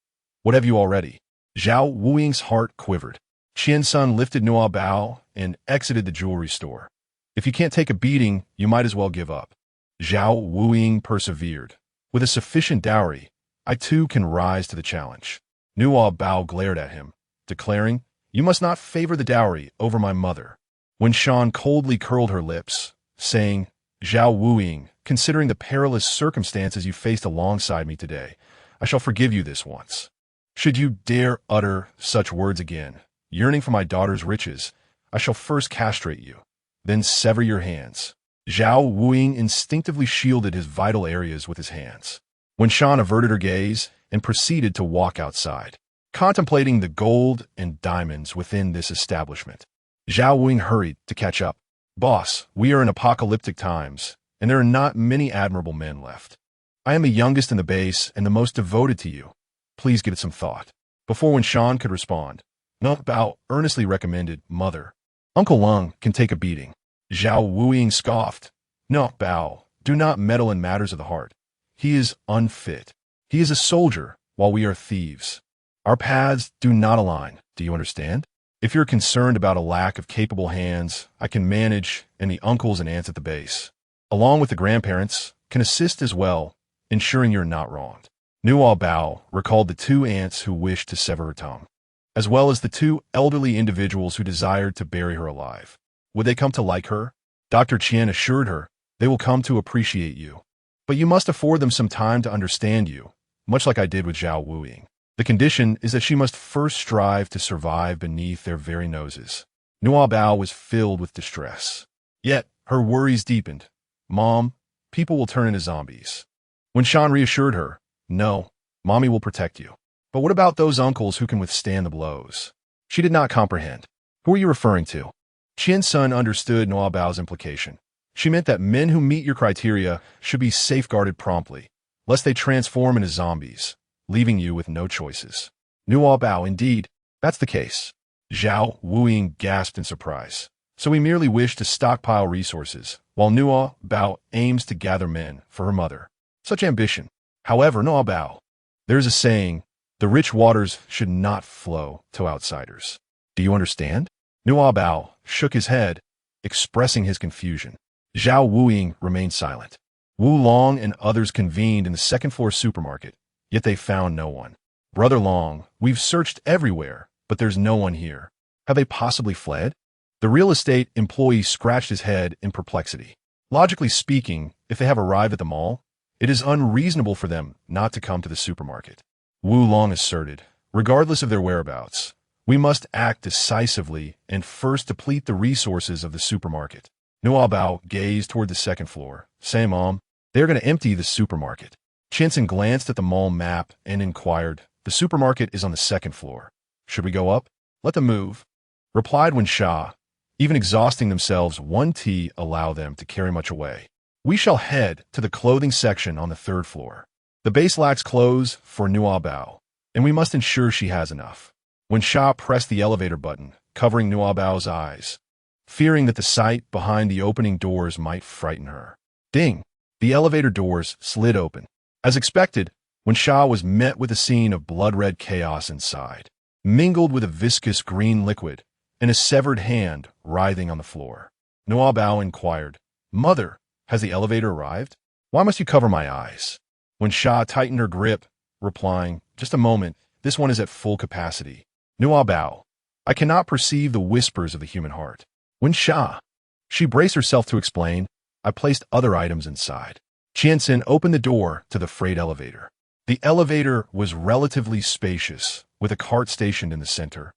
What have you already? Zhao Wuing's heart quivered. Qiansun lifted Nuobao and exited the jewelry store. If you can't take a beating, you might as well give up. Zhao Wuing persevered. With a sufficient dowry, I too can rise to the challenge. Nuobao glared at him, declaring, you must not favor the dowry over my mother. When Shan coldly curled her lips, saying, Zhao Wuing, considering the perilous circumstances you faced alongside me today, I shall forgive you this once. Should you dare utter such words again, yearning for my daughter's riches, I shall first castrate you, then sever your hands. Zhao Wuing instinctively shielded his vital areas with his hands. When Shan averted her gaze and proceeded to walk outside, contemplating the gold and diamonds within this establishment. Zhao Wuing hurried to catch up. Boss, we are in apocalyptic times, and there are not many admirable men left. I am the youngest in the base and the most devoted to you. Please give it some thought. Before Wen Shan could respond, Nuobao earnestly recommended, Mother, Uncle Lung can take a beating. Zhao Wuing scoffed. Nuobao, do not meddle in matters of the heart. He is unfit. He is a soldier, while we are thieves. Our paths do not align, do you understand? If you're concerned about a lack of capable hands, I can manage, and the uncles and aunts at the base, along with the grandparents, can assist as well, ensuring you're not wronged. Nuobao recalled the 2 aunts who wished to sever her tongue, as well as the 2 elderly individuals who desired to bury her alive. Would they come to like her? Dr. Qian assured her, they will come to appreciate you. But you must afford them some time to understand you, much like I did with Zhao Wuying. The condition is that she must first strive to survive beneath their very noses. Nuobao was filled with distress. Yet, her worries deepened. Mom, people will turn into zombies. When Shan reassured her, no, Mommy will protect you. But what about those uncles who can withstand the blows? She did not comprehend. Who are you referring to? Qian Sun understood Nuobao's implication. She meant that men who meet your criteria should be safeguarded promptly, lest they transform into zombies, leaving you with no choices. Nuobao, indeed, that's the case. Zhao Wuying gasped in surprise. So we merely wish to stockpile resources, while Nuobao aims to gather men for her mother. Such ambition. However, Nuobao, there's a saying, the rich waters should not flow to outsiders. Do you understand? Nuobao shook his head, expressing his confusion. Zhao Wuying remained silent. Wu Long and others convened in the second-floor supermarket, yet they found no one. Brother Long, we've searched everywhere, but there's no one here. Have they possibly fled? The real estate employee scratched his head in perplexity. Logically speaking, if they have arrived at the mall, it is unreasonable for them not to come to the supermarket. Wu Long asserted, regardless of their whereabouts, we must act decisively and first deplete the resources of the supermarket. Nuobao gazed toward the second floor. Say, Mom, they're going to empty the supermarket. Chinsen glanced at the mall map and inquired, the supermarket is on the second floor. Should we go up? Let them move. Replied Wen Sha, even exhausting themselves, 1 tea allow them to carry much away. We shall head to the clothing section on the 3rd floor. The base lacks clothes for Nuobao, and we must ensure she has enough. Wen Sha pressed the elevator button, covering Nuobao's eyes, fearing that the sight behind the opening doors might frighten her. Ding! The elevator doors slid open. As expected, Wen Sha was met with a scene of blood-red chaos inside, mingled with a viscous green liquid and a severed hand writhing on the floor. Nuobao inquired, Mother, has the elevator arrived? Why must you cover my eyes? Wen Sha tightened her grip, replying, just a moment, this one is at full capacity. Nuobao, I cannot perceive the whispers of the human heart. Wen Sha. She braced herself to explain, I placed other items inside. Qianxin opened the door to the freight elevator. The elevator was relatively spacious, with a cart stationed in the center,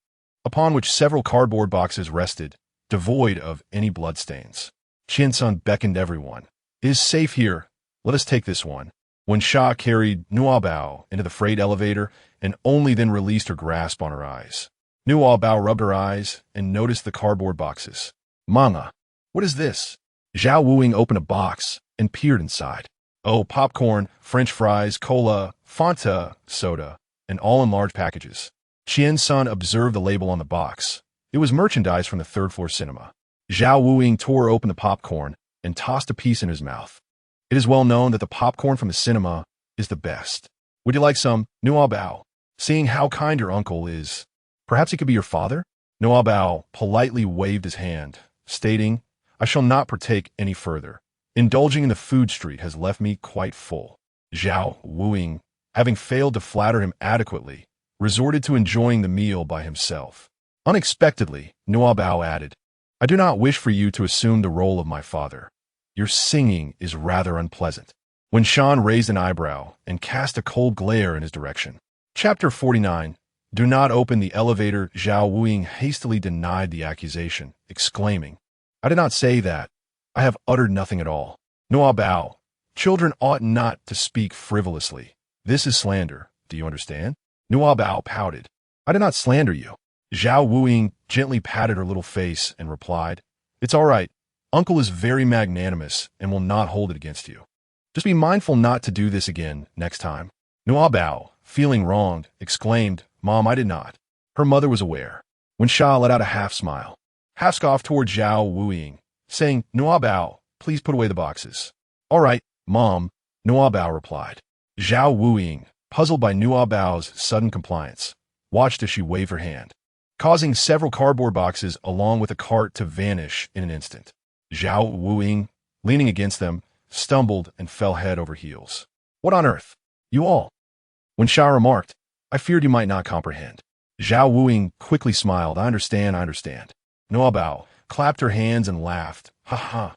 upon which several cardboard boxes rested, devoid of any bloodstains. Qianxin beckoned everyone. It is safe here. Let us take this one. Wen Sha carried Nuobao into the freight elevator and only then released her grasp on her eyes. Nuobao rubbed her eyes and noticed the cardboard boxes. Mama, what is this? Zhao Wuying opened a box and peered inside. Oh, popcorn, French fries, cola, Fanta, soda, and all in large packages. Qian-san observed the label on the box. It was merchandise from the 3rd floor cinema. Zhao Wuying tore open the popcorn and tossed a piece in his mouth. It is well known that the popcorn from the cinema is the best. Would you like some? Nuobao, seeing how kind your uncle is. Perhaps he could be your father? Nuobao politely waved his hand, stating, I shall not partake any further. Indulging in the food street has left me quite full. Zhao Wuying, having failed to flatter him adequately, resorted to enjoying the meal by himself. Unexpectedly, Nuobao added, I do not wish for you to assume the role of my father. Your singing is rather unpleasant. When Shan raised an eyebrow and cast a cold glare in his direction. Chapter 49. Do not open the elevator. Zhao Wuying hastily denied the accusation, exclaiming, I did not say that. I have uttered nothing at all. Nuobao, children ought not to speak frivolously. This is slander. Do you understand? Nuobao pouted. I did not slander you. Zhao Wuying gently patted her little face and replied, It's all right. Uncle is very magnanimous and will not hold it against you. Just be mindful not to do this again next time. Nuobao, feeling wronged, exclaimed, Mom, I did not. Her mother was aware. When Sha let out a half-smile, half-scoffed toward Zhao Wuying, saying, Nuobao, please put away the boxes. All right, Mom, Nuobao replied. Zhao Wuying, puzzled by Nuobao's sudden compliance, watched as she waved her hand, causing several cardboard boxes along with a cart to vanish in an instant. Zhao Wuying, leaning against them, stumbled and fell head over heels. What on earth? You all? When Sha remarked, I feared you might not comprehend. Zhao Wuying quickly smiled. I understand. Nuobao clapped her hands and laughed. Ha ha.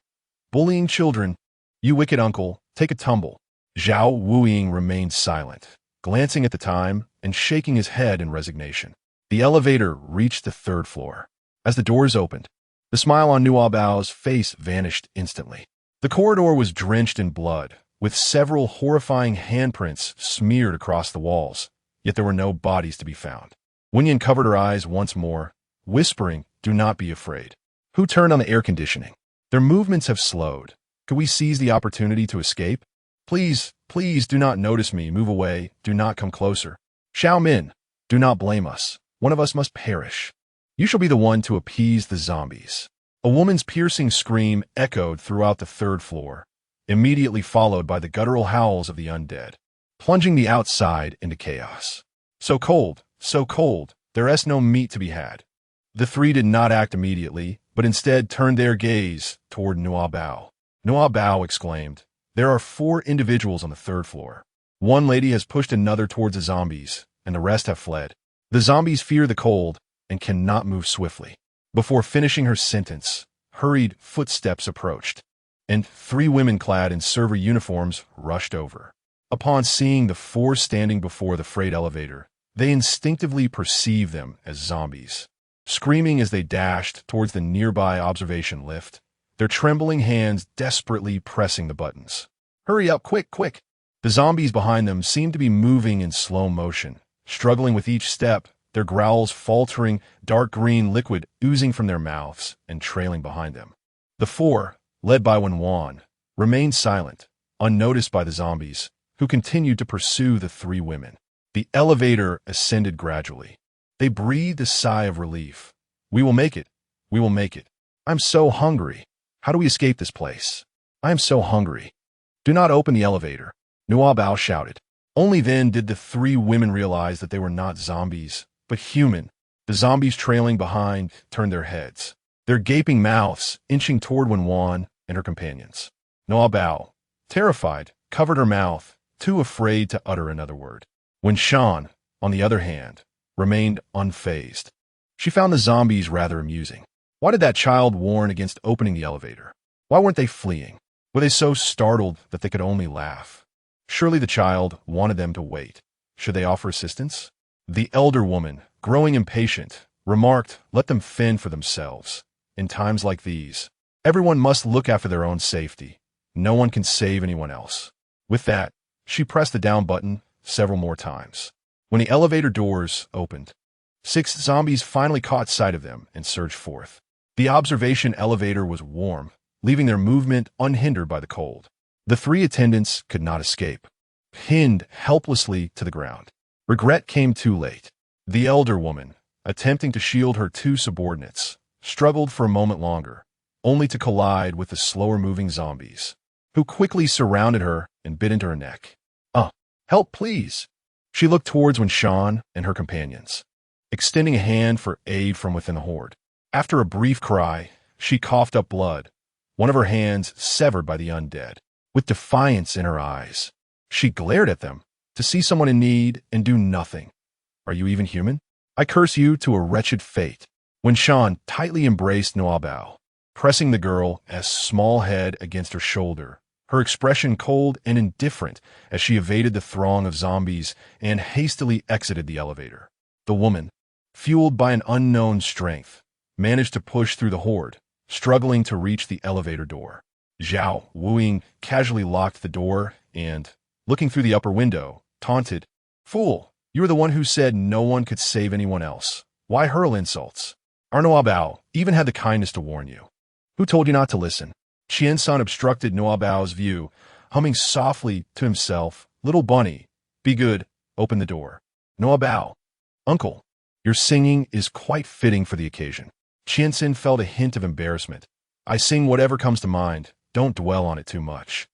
Bullying children. You wicked uncle, take a tumble. Zhao Wuying remained silent, glancing at the time and shaking his head in resignation. The elevator reached the third floor. As the doors opened, the smile on Nuobao's face vanished instantly. The corridor was drenched in blood, with several horrifying handprints smeared across the walls, yet there were no bodies to be found. Wenyan covered her eyes once more, whispering, Do not be afraid. Who turned on the air conditioning? Their movements have slowed. Could we seize the opportunity to escape? Please do not notice me. Move away. Do not come closer. Xiao Min, do not blame us. One of us must perish. You shall be the one to appease the zombies. A woman's piercing scream echoed throughout the third floor, immediately followed by the guttural howls of the undead, plunging the outside into chaos. So cold, there's no meat to be had. The three did not act immediately, but instead turned their gaze toward Nuobao. Nuobao exclaimed, There are 4 individuals on the third floor. One lady has pushed another towards the zombies, and the rest have fled. The zombies fear the cold and cannot move swiftly. Before finishing her sentence, hurried footsteps approached, and 3 women clad in server uniforms rushed over. Upon seeing the 4 standing before the freight elevator, they instinctively perceived them as zombies. Screaming as they dashed towards the nearby observation lift, their trembling hands desperately pressing the buttons. Hurry up, quick! The zombies behind them seemed to be moving in slow motion, struggling with each step, their growls faltering, dark green liquid oozing from their mouths and trailing behind them. The 4, led by Wan, remained silent, unnoticed by the zombies, who continued to pursue the 3 women. The elevator ascended gradually. They breathed a sigh of relief. We will make it. I'm so hungry. How do we escape this place? I am so hungry. Do not open the elevator, Nuobao shouted. Only then did the 3 women realize that they were not zombies, but human. The zombies trailing behind turned their heads, their gaping mouths inching toward Wan and her companions. Nuobao, terrified, covered her mouth, too afraid to utter another word. When Shan, on the other hand, remained unfazed. She found the zombies rather amusing. Why did that child warn against opening the elevator? Why weren't they fleeing? Were they so startled that they could only laugh? Surely the child wanted them to wait. Should they offer assistance? The elder woman, growing impatient, remarked, Let them fend for themselves. In times like these, everyone must look after their own safety. No one can save anyone else. With that, she pressed the down button several more times. When the elevator doors opened, 6 zombies finally caught sight of them and surged forth. The observation elevator was warm, leaving their movement unhindered by the cold. The 3 attendants could not escape, pinned helplessly to the ground. Regret came too late. The elder woman, attempting to shield her 2 subordinates, struggled for a moment longer, only to collide with the slower-moving zombies, who quickly surrounded her and bit into her neck. Help, please! She looked towards Shan and her companions, extending a hand for aid from within the horde. After a brief cry, she coughed up blood, one of her hands severed by the undead. With defiance in her eyes, she glared at them, to see someone in need and do nothing. Are you even human? I curse you to a wretched fate. When Shan tightly embraced Nuobao, pressing the girl's small head against her shoulder, her expression cold and indifferent as she evaded the throng of zombies and hastily exited the elevator. The woman, fueled by an unknown strength, managed to push through the horde, struggling to reach the elevator door. Zhao Wuying casually locked the door and, looking through the upper window, taunted, Fool, you were the one who said no one could save anyone else. Why hurl insults? Our Nuobao even had the kindness to warn you. Who told you not to listen? Qiansan obstructed Nuobao's view, humming softly to himself, Little bunny, be good, open the door. Nuobao, uncle, your singing is quite fitting for the occasion. Qiansan felt a hint of embarrassment. I sing whatever comes to mind, don't dwell on it too much.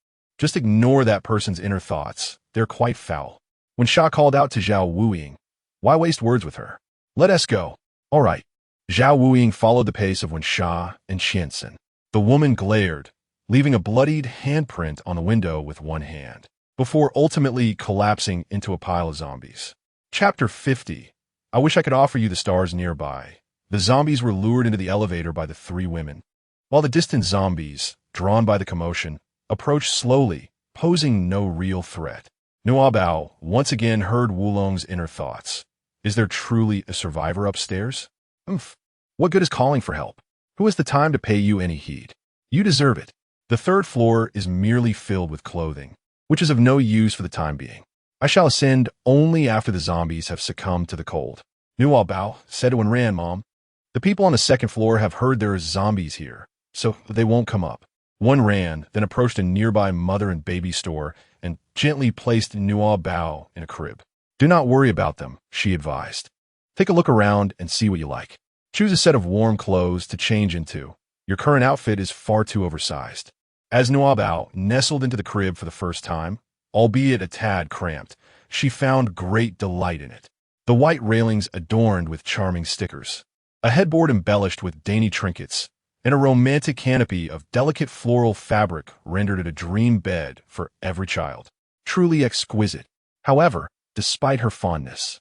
Just ignore that person's inner thoughts. They're quite foul. When Sha called out to Zhao Wuying, why waste words with her? Let us go. All right. Zhao Wuying followed the pace of Wen Sha and Qiansen. The woman glared, leaving a bloodied handprint on the window with one hand, before ultimately collapsing into a pile of zombies. Chapter 50. I wish I could offer you the stars nearby. The zombies were lured into the elevator by the three women, while the distant zombies, drawn by the commotion, approached slowly, posing no real threat. Nuobao once again heard Wulong's inner thoughts. Is there truly a survivor upstairs? What good is calling for help? Who has the time to pay you any heed? You deserve it. The third floor is merely filled with clothing, which is of no use for the time being. I shall ascend only after the zombies have succumbed to the cold. Nuobao said to Wenran, Mom, the people on the second floor have heard there are zombies here, so they won't come up. Wenran then approached a nearby mother and baby store and gently placed Nuobao in a crib. Do not worry about them, she advised. Take a look around and see what you like. Choose a set of warm clothes to change into. Your current outfit is far too oversized. As Nuobao nestled into the crib for the first time, albeit a tad cramped, she found great delight in it. The white railings adorned with charming stickers, a headboard embellished with dainty trinkets, and a romantic canopy of delicate floral fabric rendered it a dream bed for every child. Truly exquisite. However, despite her fondness,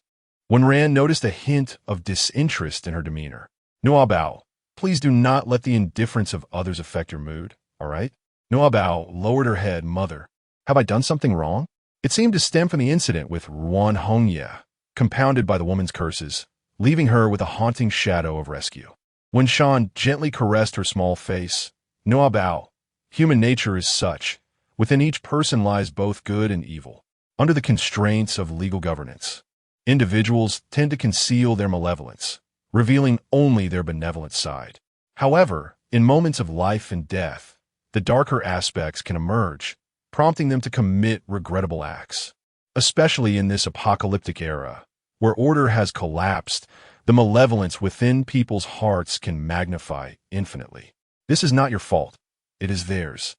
Wenran noticed a hint of disinterest in her demeanor. Nuobao, please do not let the indifference of others affect your mood, all right? Nuobao lowered her head. Mother, have I done something wrong? It seemed to stem from the incident with Ruan Hongye, compounded by the woman's curses, leaving her with a haunting shadow of rescue. When Shan gently caressed her small face, Nuobao, human nature is such. Within each person lies both good and evil. Under the constraints of legal governance, individuals tend to conceal their malevolence, revealing only their benevolent side. However, in moments of life and death, the darker aspects can emerge, prompting them to commit regrettable acts. Especially in this apocalyptic era, where order has collapsed, the malevolence within people's hearts can magnify infinitely. This is not your fault. It is theirs.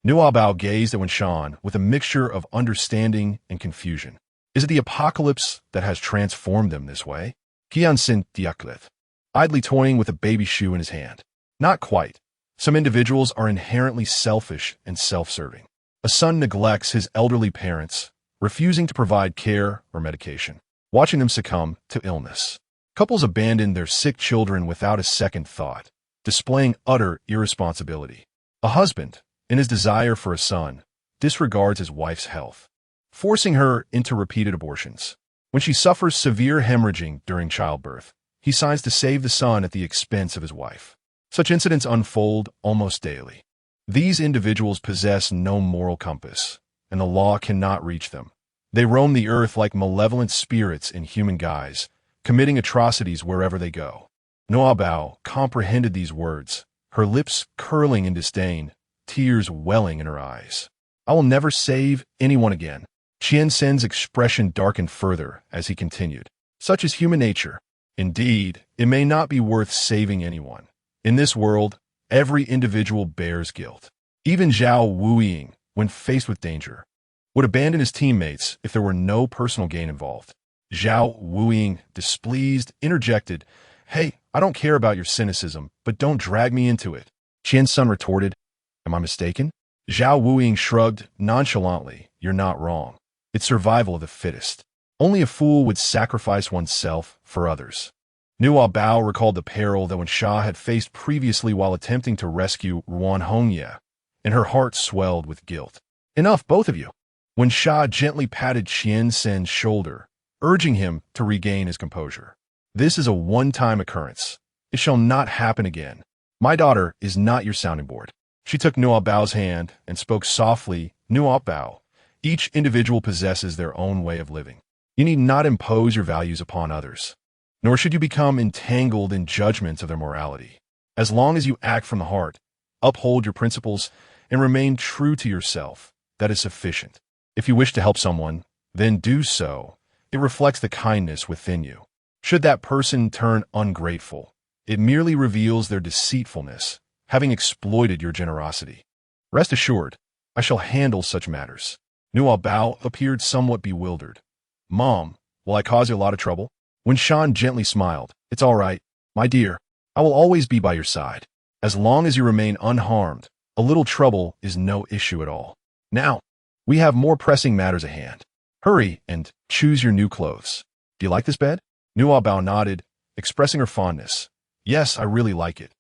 Nuobao gazed at Wenshan with a mixture of understanding and confusion. Is it the apocalypse that has transformed them this way? Qiansen Diaklet, idly toying with a baby shoe in his hand. Not quite. Some individuals are inherently selfish and self-serving. A son neglects his elderly parents, refusing to provide care or medication, watching them succumb to illness. Couples abandon their sick children without a second thought, displaying utter irresponsibility. A husband, in his desire for a son, disregards his wife's health, forcing her into repeated abortions. When she suffers severe hemorrhaging during childbirth, he signs to save the son at the expense of his wife. Such incidents unfold almost daily. These individuals possess no moral compass, and the law cannot reach them. They roam the earth like malevolent spirits in human guise, committing atrocities wherever they go. Nuobao comprehended these words, her lips curling in disdain, tears welling in her eyes. I will never save anyone again. Qiansen's expression darkened further as he continued. Such is human nature. Indeed, it may not be worth saving anyone. In this world, every individual bears guilt. Even Zhao Wuying, when faced with danger, would abandon his teammates if there were no personal gain involved. Zhao Wuying, displeased, interjected, Hey, I don't care about your cynicism, but don't drag me into it. Qiansen retorted, Am I mistaken? Zhao Wuying shrugged nonchalantly, You're not wrong. It's survival of the fittest. Only a fool would sacrifice oneself for others. Nuobao recalled the peril that Wensha had faced previously while attempting to rescue Ruan Hongye, and her heart swelled with guilt. Enough, both of you. Wensha gently patted Qiansen's shoulder, urging him to regain his composure. This is a one-time occurrence. It shall not happen again. My daughter is not your sounding board. She took Nuobao's hand and spoke softly, Nuobao, each individual possesses their own way of living. You need not impose your values upon others, nor should you become entangled in judgments of their morality. As long as you act from the heart, uphold your principles, and remain true to yourself, that is sufficient. If you wish to help someone, then do so. It reflects the kindness within you. Should that person turn ungrateful, it merely reveals their deceitfulness, having exploited your generosity. Rest assured, I shall handle such matters. Nuobao appeared somewhat bewildered. Mom, will I cause you a lot of trouble? When Shan gently smiled, it's all right, my dear. I will always be by your side. As long as you remain unharmed, a little trouble is no issue at all. Now, we have more pressing matters at hand. Hurry and choose your new clothes. Do you like this bed? Nuobao nodded, expressing her fondness. Yes, I really like it.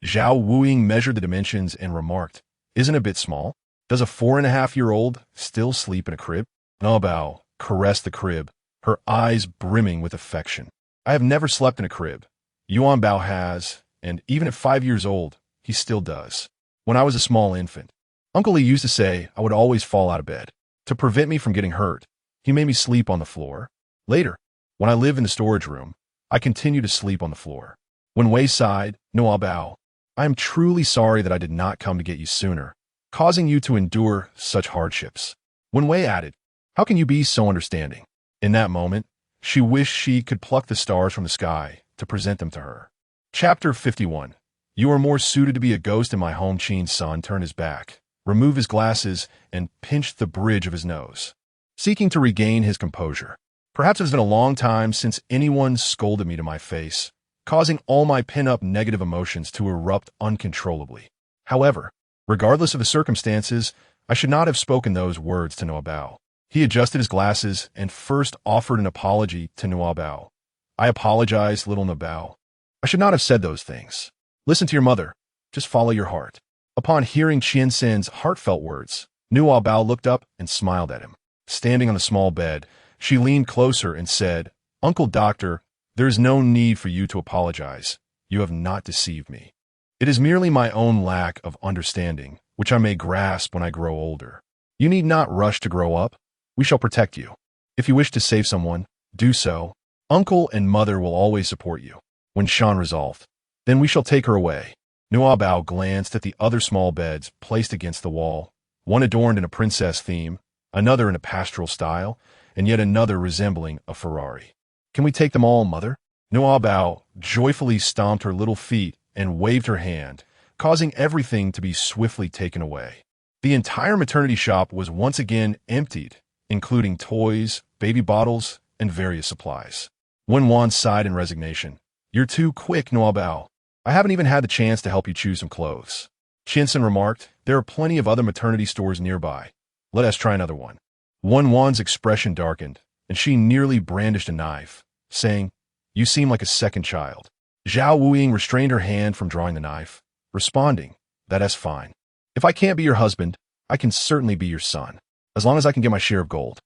Zhao Wuying measured the dimensions and remarked, isn't it a bit small? Does a 4.5-year-old still sleep in a crib? Nuobao caressed the crib, her eyes brimming with affection. I have never slept in a crib. Yuanbao has, and even at 5 years old, he still does. When I was a small infant, Uncle Lee used to say I would always fall out of bed. To prevent me from getting hurt, he made me sleep on the floor. Later, when I lived in the storage room, I continued to sleep on the floor. When Wei sighed, Nuobao, I am truly sorry that I did not come to get you sooner, causing you to endure such hardships. When Wei added, how can you be so understanding? In that moment, she wished she could pluck the stars from the sky to present them to her. Chapter 51. You are more suited to be a ghost in my home. Qin's son turned his back, removed his glasses, and pinched the bridge of his nose, seeking to regain his composure. Perhaps it's been a long time since anyone scolded me to my face, causing all my pent-up negative emotions to erupt uncontrollably. However, regardless of the circumstances, I should not have spoken those words to Nuobao. He adjusted his glasses and first offered an apology to Nuobao. I apologize, little Nuobao. I should not have said those things. Listen to your mother. Just follow your heart. Upon hearing Qianxin's heartfelt words, Nuobao looked up and smiled at him. Standing on the small bed, she leaned closer and said, Uncle Doctor, there is no need for you to apologize. You have not deceived me. It is merely my own lack of understanding, which I may grasp when I grow older. You need not rush to grow up. We shall protect you. If you wish to save someone, do so. Uncle and mother will always support you. When Shan resolved, then we shall take her away. Nuobao glanced at the other small beds placed against the wall, one adorned in a princess theme, another in a pastoral style, and yet another resembling a Ferrari. Can we take them all, mother? Nuobao joyfully stomped her little feet and waved her hand, causing everything to be swiftly taken away. The entire maternity shop was once again emptied, including toys, baby bottles, and various supplies. Wenwan sighed in resignation. You're too quick, Nuobao. I haven't even had the chance to help you choose some clothes. Qianxin remarked, there are plenty of other maternity stores nearby. Let us try another one. Wenwan's expression darkened, and she nearly brandished a knife, saying, you seem like a second child. Zhao Wuying restrained her hand from drawing the knife, responding, that's fine. If I can't be your husband, I can certainly be your son, as long as I can get my share of gold.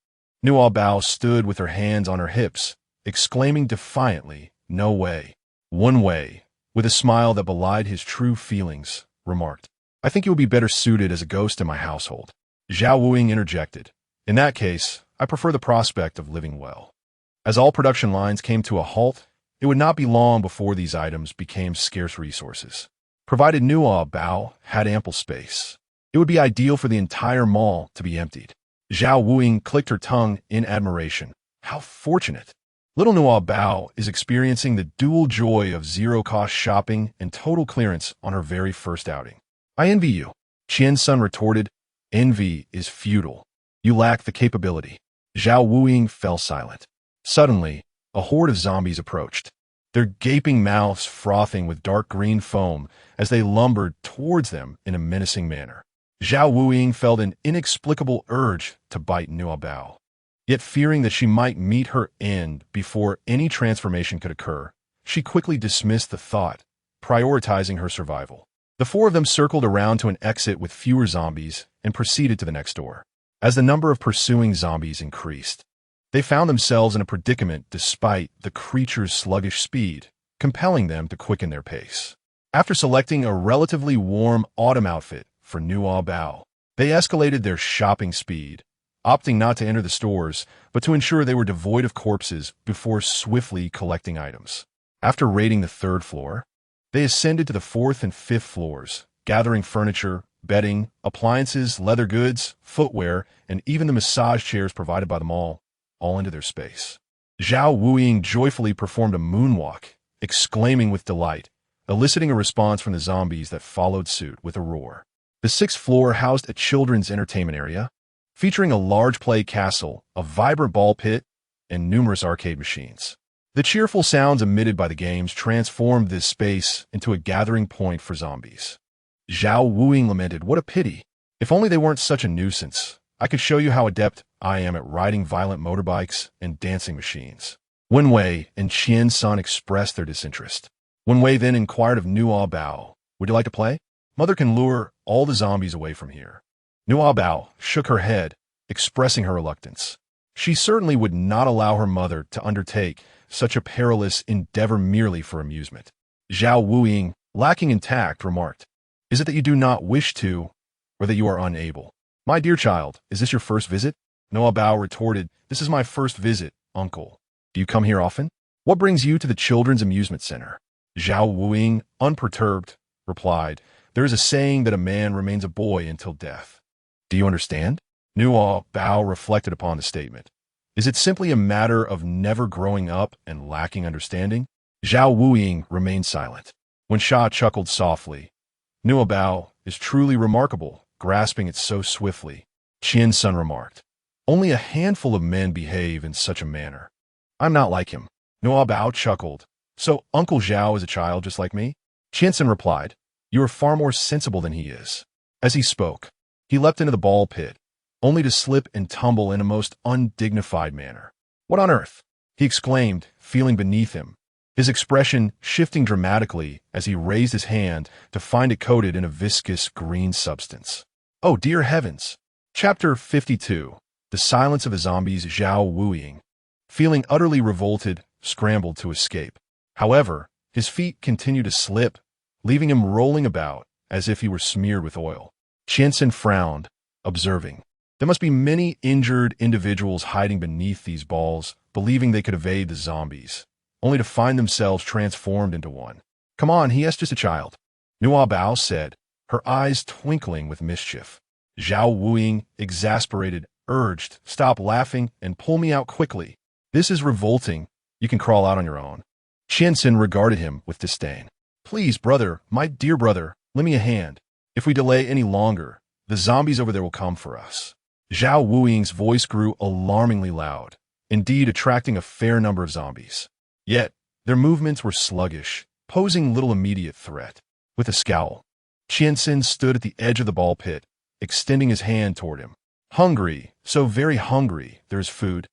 Nuobao stood with her hands on her hips, exclaiming defiantly, no way. One way, with a smile that belied his true feelings, remarked, I think you will be better suited as a ghost in my household. Zhao Wuying interjected, in that case, I prefer the prospect of living well. As all production lines came to a halt, it would not be long before these items became scarce resources. Provided Nuobao had ample space, it would be ideal for the entire mall to be emptied. Zhao Wuying clicked her tongue in admiration. How fortunate! Little Nuobao is experiencing the dual joy of zero-cost shopping and total clearance on her very first outing. I envy you. Qianxin retorted, envy is futile. You lack the capability. Zhao Wuying fell silent. Suddenly, a horde of zombies approached, their gaping mouths frothing with dark green foam as they lumbered towards them in a menacing manner. Zhao Wuying felt an inexplicable urge to bite Nuobao. Yet fearing that she might meet her end before any transformation could occur, she quickly dismissed the thought, prioritizing her survival. The four of them circled around to an exit with fewer zombies and proceeded to the next door. As the number of pursuing zombies increased, they found themselves in a predicament despite the creature's sluggish speed, compelling them to quicken their pace. After selecting a relatively warm autumn outfit for Nuobao, they escalated their shopping speed, opting not to enter the stores, but to ensure they were devoid of corpses before swiftly collecting items. After raiding the 3rd floor, they ascended to the 4th and 5th floors, gathering furniture, bedding, appliances, leather goods, footwear, and even the massage chairs provided by the mall, all into their space. Zhao Wuying joyfully performed a moonwalk, exclaiming with delight, eliciting a response from the zombies that followed suit with a roar. The sixth floor housed a children's entertainment area, featuring a large play castle, a vibrant ball pit, and numerous arcade machines. The cheerful sounds emitted by the games transformed this space into a gathering point for zombies. Zhao Wuing lamented, "What a pity. If only they weren't such a nuisance. I could show you how adept I am at riding violent motorbikes and dancing machines." Wen Wei and Qian Sun expressed their disinterest. Wen Wei then inquired of Nuobao, "Would you like to play? Mother can lure all the zombies away from here." Nuobao shook her head, expressing her reluctance. She certainly would not allow her mother to undertake such a perilous endeavor merely for amusement. Zhao Wuing, lacking in tact, remarked, "Is it that you do not wish to, or that you are unable?" "My dear child, is this your first visit?" Nuobao retorted, "This is my first visit, uncle. Do you come here often? What brings you to the children's amusement center?" Zhao Wuing, unperturbed, replied, "There is a saying that a man remains a boy until death." "Do you understand?" Nuobao reflected upon the statement. "Is it simply a matter of never growing up and lacking understanding?" Zhao Wuing remained silent. When Sha chuckled softly, "Nuobao is truly remarkable, grasping it so swiftly." Qian Sun remarked, "Only a handful of men behave in such a manner. I'm not like him." Nuobao chuckled, "So Uncle Zhao is a child just like me?" Qian Sun replied, "You are far more sensible than he is." As he spoke, he leapt into the ball pit, only to slip and tumble in a most undignified manner. "What on earth?" he exclaimed, feeling beneath him, his expression shifting dramatically as he raised his hand to find it coated in a viscous green substance. "Oh, dear heavens!" Chapter 52. The Silence of the Zombies. Zhao Wuing, feeling utterly revolted, scrambled to escape. However, his feet continued to slip, leaving him rolling about as if he were smeared with oil. Qiansen frowned, observing, "There must be many injured individuals hiding beneath these balls, believing they could evade the zombies, only to find themselves transformed into one. Come on, he is just a child," Nuobao said, her eyes twinkling with mischief. Zhao Wuing, exasperated, urged, "Stop laughing and pull me out quickly. This is revolting. You can crawl out on your own." Qiansen regarded him with disdain. "Please, brother, my dear brother, lend me a hand. If we delay any longer, the zombies over there will come for us." Zhao Wuing's voice grew alarmingly loud, indeed attracting a fair number of zombies. Yet, their movements were sluggish, posing little immediate threat. With a scowl, Qiansen stood at the edge of the ball pit, extending his hand toward him. "Hungry, so very hungry, there's food."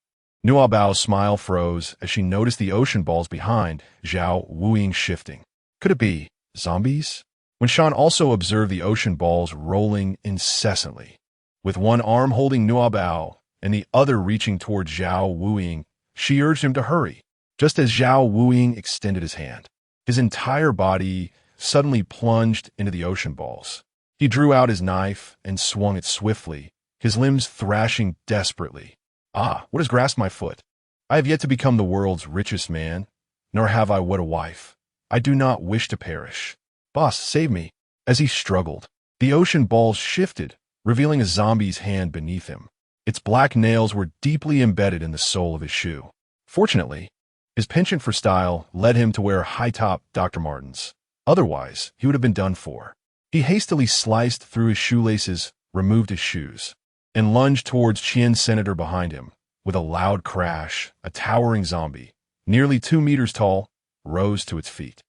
Nuobao's smile froze as she noticed the ocean balls behind Zhao Wuing shifting. Could it be zombies? When Shan also observed the ocean balls rolling incessantly, with one arm holding Nuobao and the other reaching toward Zhao Wuing, she urged him to hurry. Just as Zhao Wuing extended his hand, his entire body suddenly plunged into the ocean balls. He drew out his knife and swung it swiftly, his limbs thrashing desperately. "Ah, what has grasped my foot? I have yet to become the world's richest man, nor have I wed a wife. I do not wish to perish. Boss, save me." As he struggled, the ocean balls shifted, revealing a zombie's hand beneath him. Its black nails were deeply embedded in the sole of his shoe. Fortunately, his penchant for style led him to wear high-top Dr. Martens. Otherwise, he would have been done for. He hastily sliced through his shoelaces, removed his shoes, and lunged towards Qian Senator behind him. With a loud crash, a towering zombie, nearly 2 meters tall, rose to its feet.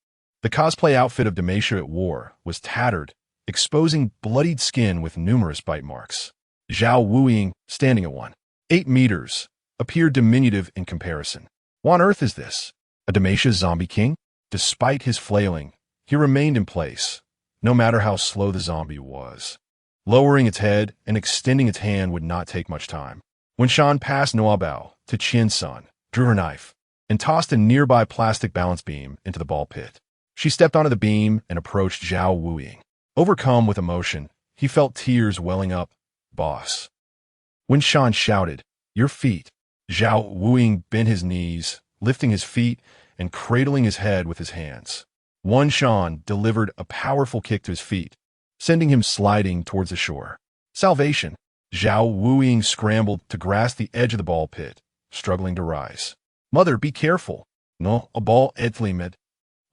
The cosplay outfit of Demacia at war was tattered, exposing bloodied skin with numerous bite marks. Zhao Wuing, standing at 1.8 meters, appeared diminutive in comparison. What on earth is this? A Demacia zombie king? Despite his flailing, he remained in place, no matter how slow the zombie was. Lowering its head and extending its hand would not take much time. When Shan passed Nuobao to Qian Sun, drew her knife, and tossed a nearby plastic balance beam into the ball pit. She stepped onto the beam and approached Zhao Wuing. Overcome with emotion, he felt tears welling up. "Boss." When Shan shouted, "Your feet," Zhao Wuing bent his knees, lifting his feet and cradling his head with his hands. One Shan delivered a powerful kick to his feet, sending him sliding towards the shore. Salvation! Zhao Wuing scrambled to grasp the edge of the ball pit, struggling to rise. "Mother, be careful." Nuobao exclaimed.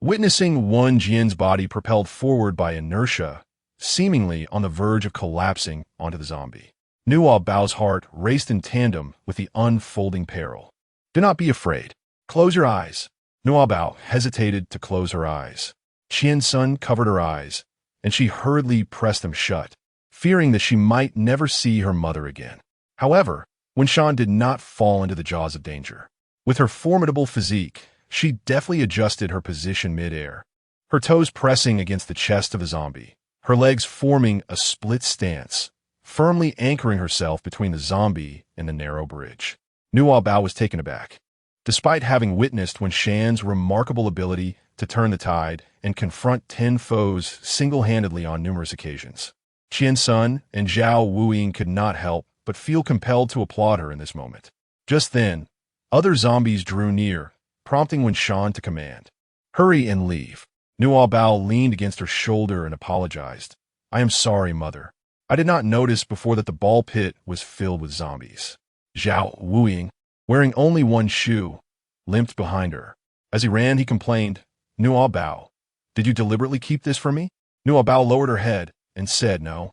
Witnessing Wan Jian's body propelled forward by inertia, seemingly on the verge of collapsing onto the zombie. Nuobao's heart raced in tandem with the unfolding peril. Do not be afraid. Close your eyes. Nuobao hesitated to close her eyes. Qian-sun covered her eyes, and she hurriedly pressed them shut, fearing that she might never see her mother again. However, Wen-shan did not fall into the jaws of danger. With her formidable physique, she deftly adjusted her position mid-air, her toes pressing against the chest of the zombie, her legs forming a split stance, firmly anchoring herself between the zombie and the narrow bridge. Nuobao was taken aback. Despite having witnessed Wen-shan's remarkable ability to turn the tide and confront 10 foes single-handedly on numerous occasions, Qian-sun and Zhao Wuying could not help but feel compelled to applaud her in this moment. Just then, other zombies drew near, prompting Wen-shan to command, "Hurry and leave." Nuobao leaned against her shoulder and apologized. "I am sorry, mother. I did not notice before that the ball pit was filled with zombies." Zhao Wuying, wearing only one shoe, limped behind her. As he ran, he complained, "Nuobao, did you deliberately keep this from me?" Nuobao lowered her head and said, "No.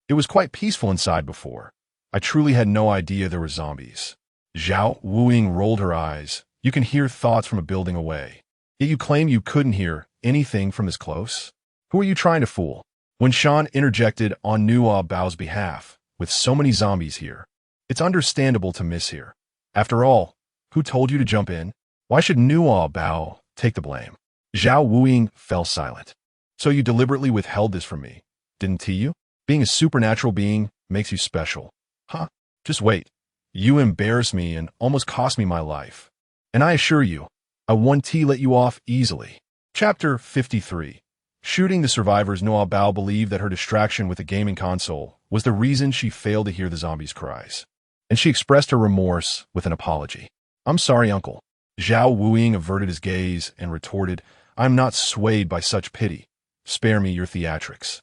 It was quite peaceful inside before. I truly had no idea there were zombies." Zhao Wuying rolled her eyes. "You can hear thoughts from a building away. Yet you claim you couldn't hear anything from this close? Who are you trying to fool?" Wen-shan interjected on Nuobao's behalf. "With so many zombies here, it's understandable to miss here. After all, who told you to jump in? Why should Nuobao take the blame?" Zhao Wuying fell silent. "So you deliberately withheld this from me, didn't you? Being a supernatural being makes you special. Huh? Just wait. You embarrassed me and almost cost me my life. And I assure you, I won't let you off easily." Chapter 53. Shooting the survivors. Nuobao believed that her distraction with the gaming console was the reason she failed to hear the zombies' cries, and she expressed her remorse with an apology. "I'm sorry, uncle." Zhao Wuying averted his gaze and retorted, "I am not swayed by such pity. Spare me your theatrics."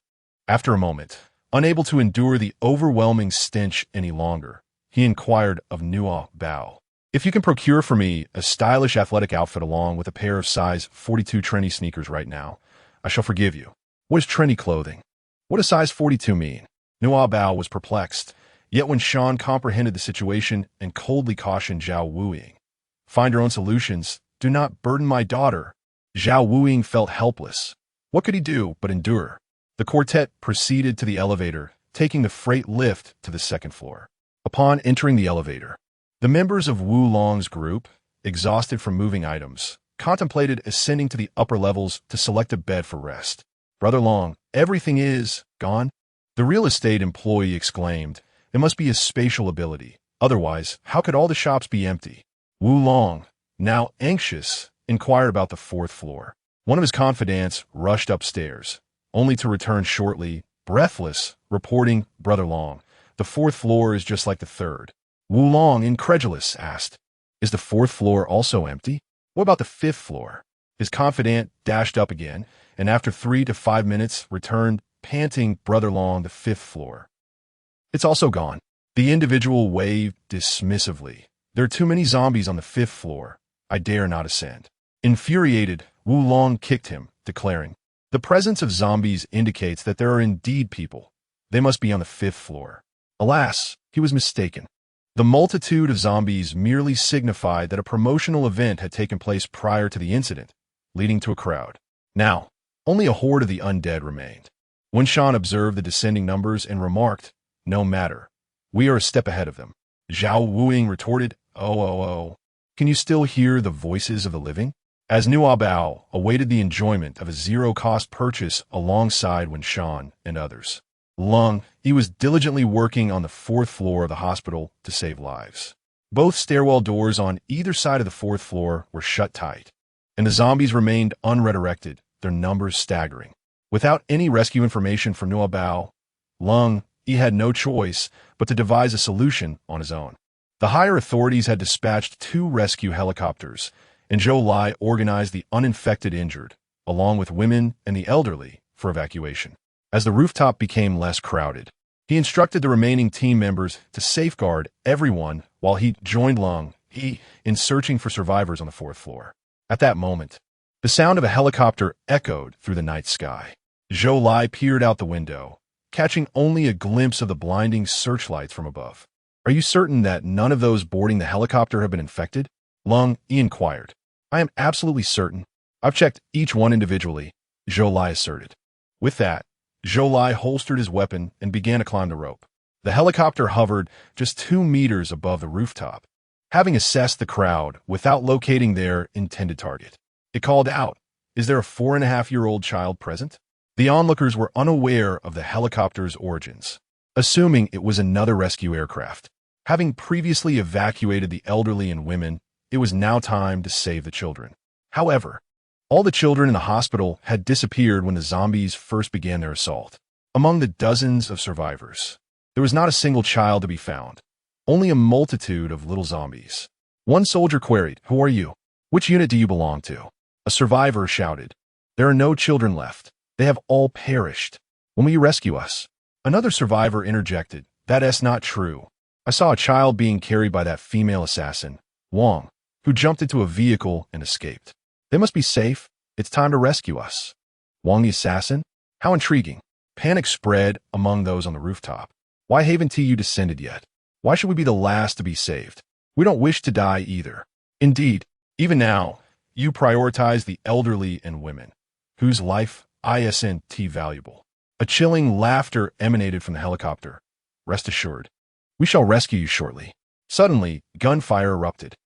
After a moment, unable to endure the overwhelming stench any longer, he inquired of Nuobao, "If you can procure for me a stylish athletic outfit along with a pair of size 42 trendy sneakers right now, I shall forgive you." "What is trendy clothing? What does size 42 mean?" Nuobao was perplexed, yet Wen-shan comprehended the situation and coldly cautioned Zhao Wuying, "Find your own solutions. Do not burden my daughter." Zhao Wuying felt helpless. What could he do but endure? The quartet proceeded to the elevator, taking the freight lift to the second floor. Upon entering the elevator, the members of Wu Long's group, exhausted from moving items, contemplated ascending to the upper levels to select a bed for rest. "Brother Long, everything is gone?" The real estate employee exclaimed. "It must be a spatial ability. Otherwise, how could all the shops be empty?" Wu Long, now anxious, inquired about the fourth floor. One of his confidants rushed upstairs, only to return shortly, breathless, reporting, "Brother Long, the fourth floor is just like the third." Wu Long, incredulous, asked, "Is the fourth floor also empty? What about the fifth floor?" His confidant dashed up again, and after 3 to 5 minutes returned, panting, "Brother Long, the fifth floor. It's also gone." The individual waved dismissively. "There are too many zombies on the fifth floor. I dare not ascend." Infuriated, Wu Long kicked him, declaring, "The presence of zombies indicates that there are indeed people. They must be on the fifth floor." Alas, he was mistaken. The multitude of zombies merely signified that a promotional event had taken place prior to the incident, leading to a crowd. Now, only a horde of the undead remained. Wen-shan observed the descending numbers and remarked, "No matter. We are a step ahead of them." Zhao Wuying retorted, "Oh. Can you still hear the voices of the living?" As Nuobao awaited the enjoyment of a zero-cost purchase alongside Wen-shan and others, he was diligently working on the fourth floor of the hospital to save lives. Both stairwell doors on either side of the fourth floor were shut tight, and the zombies remained unredirected, their numbers staggering. Without any rescue information from Nuobao, he had no choice but to devise a solution on his own. The higher authorities had dispatched 2 rescue helicopters, and Zhou Lai organized the uninfected injured, along with women and the elderly, for evacuation. As the rooftop became less crowded, he instructed the remaining team members to safeguard everyone while he joined in searching for survivors on the fourth floor. At that moment, the sound of a helicopter echoed through the night sky. Zhou Lai peered out the window, catching only a glimpse of the blinding searchlights from above. Are you certain that none of those boarding the helicopter have been infected? Lung Yi inquired. I am absolutely certain. I've checked each one individually, Zhou Lai asserted. With that, Zhou Lai holstered his weapon and began to climb the rope. The helicopter hovered just 2 meters above the rooftop. Having assessed the crowd without locating their intended target, it called out, "Is there a 4.5-year-old child present?" The onlookers were unaware of the helicopter's origins, assuming it was another rescue aircraft. Having previously evacuated the elderly and women, it was now time to save the children. However, all the children in the hospital had disappeared when the zombies first began their assault. Among the dozens of survivors, there was not a single child to be found, only a multitude of little zombies. One soldier queried, "Who are you? Which unit do you belong to?" A survivor shouted, "There are no children left. They have all perished. When will you rescue us?" Another survivor interjected, "That's not true. I saw a child being carried by that female assassin, Wang, who jumped into a vehicle and escaped. They must be safe. It's time to rescue us." Wang the assassin? How intriguing. Panic spread among those on the rooftop. Why haven't you descended yet? Why should we be the last to be saved? We don't wish to die either. Indeed, even now, you prioritize the elderly and women, whose life isn't valuable. A chilling laughter emanated from the helicopter. Rest assured, we shall rescue you shortly. Suddenly, gunfire erupted.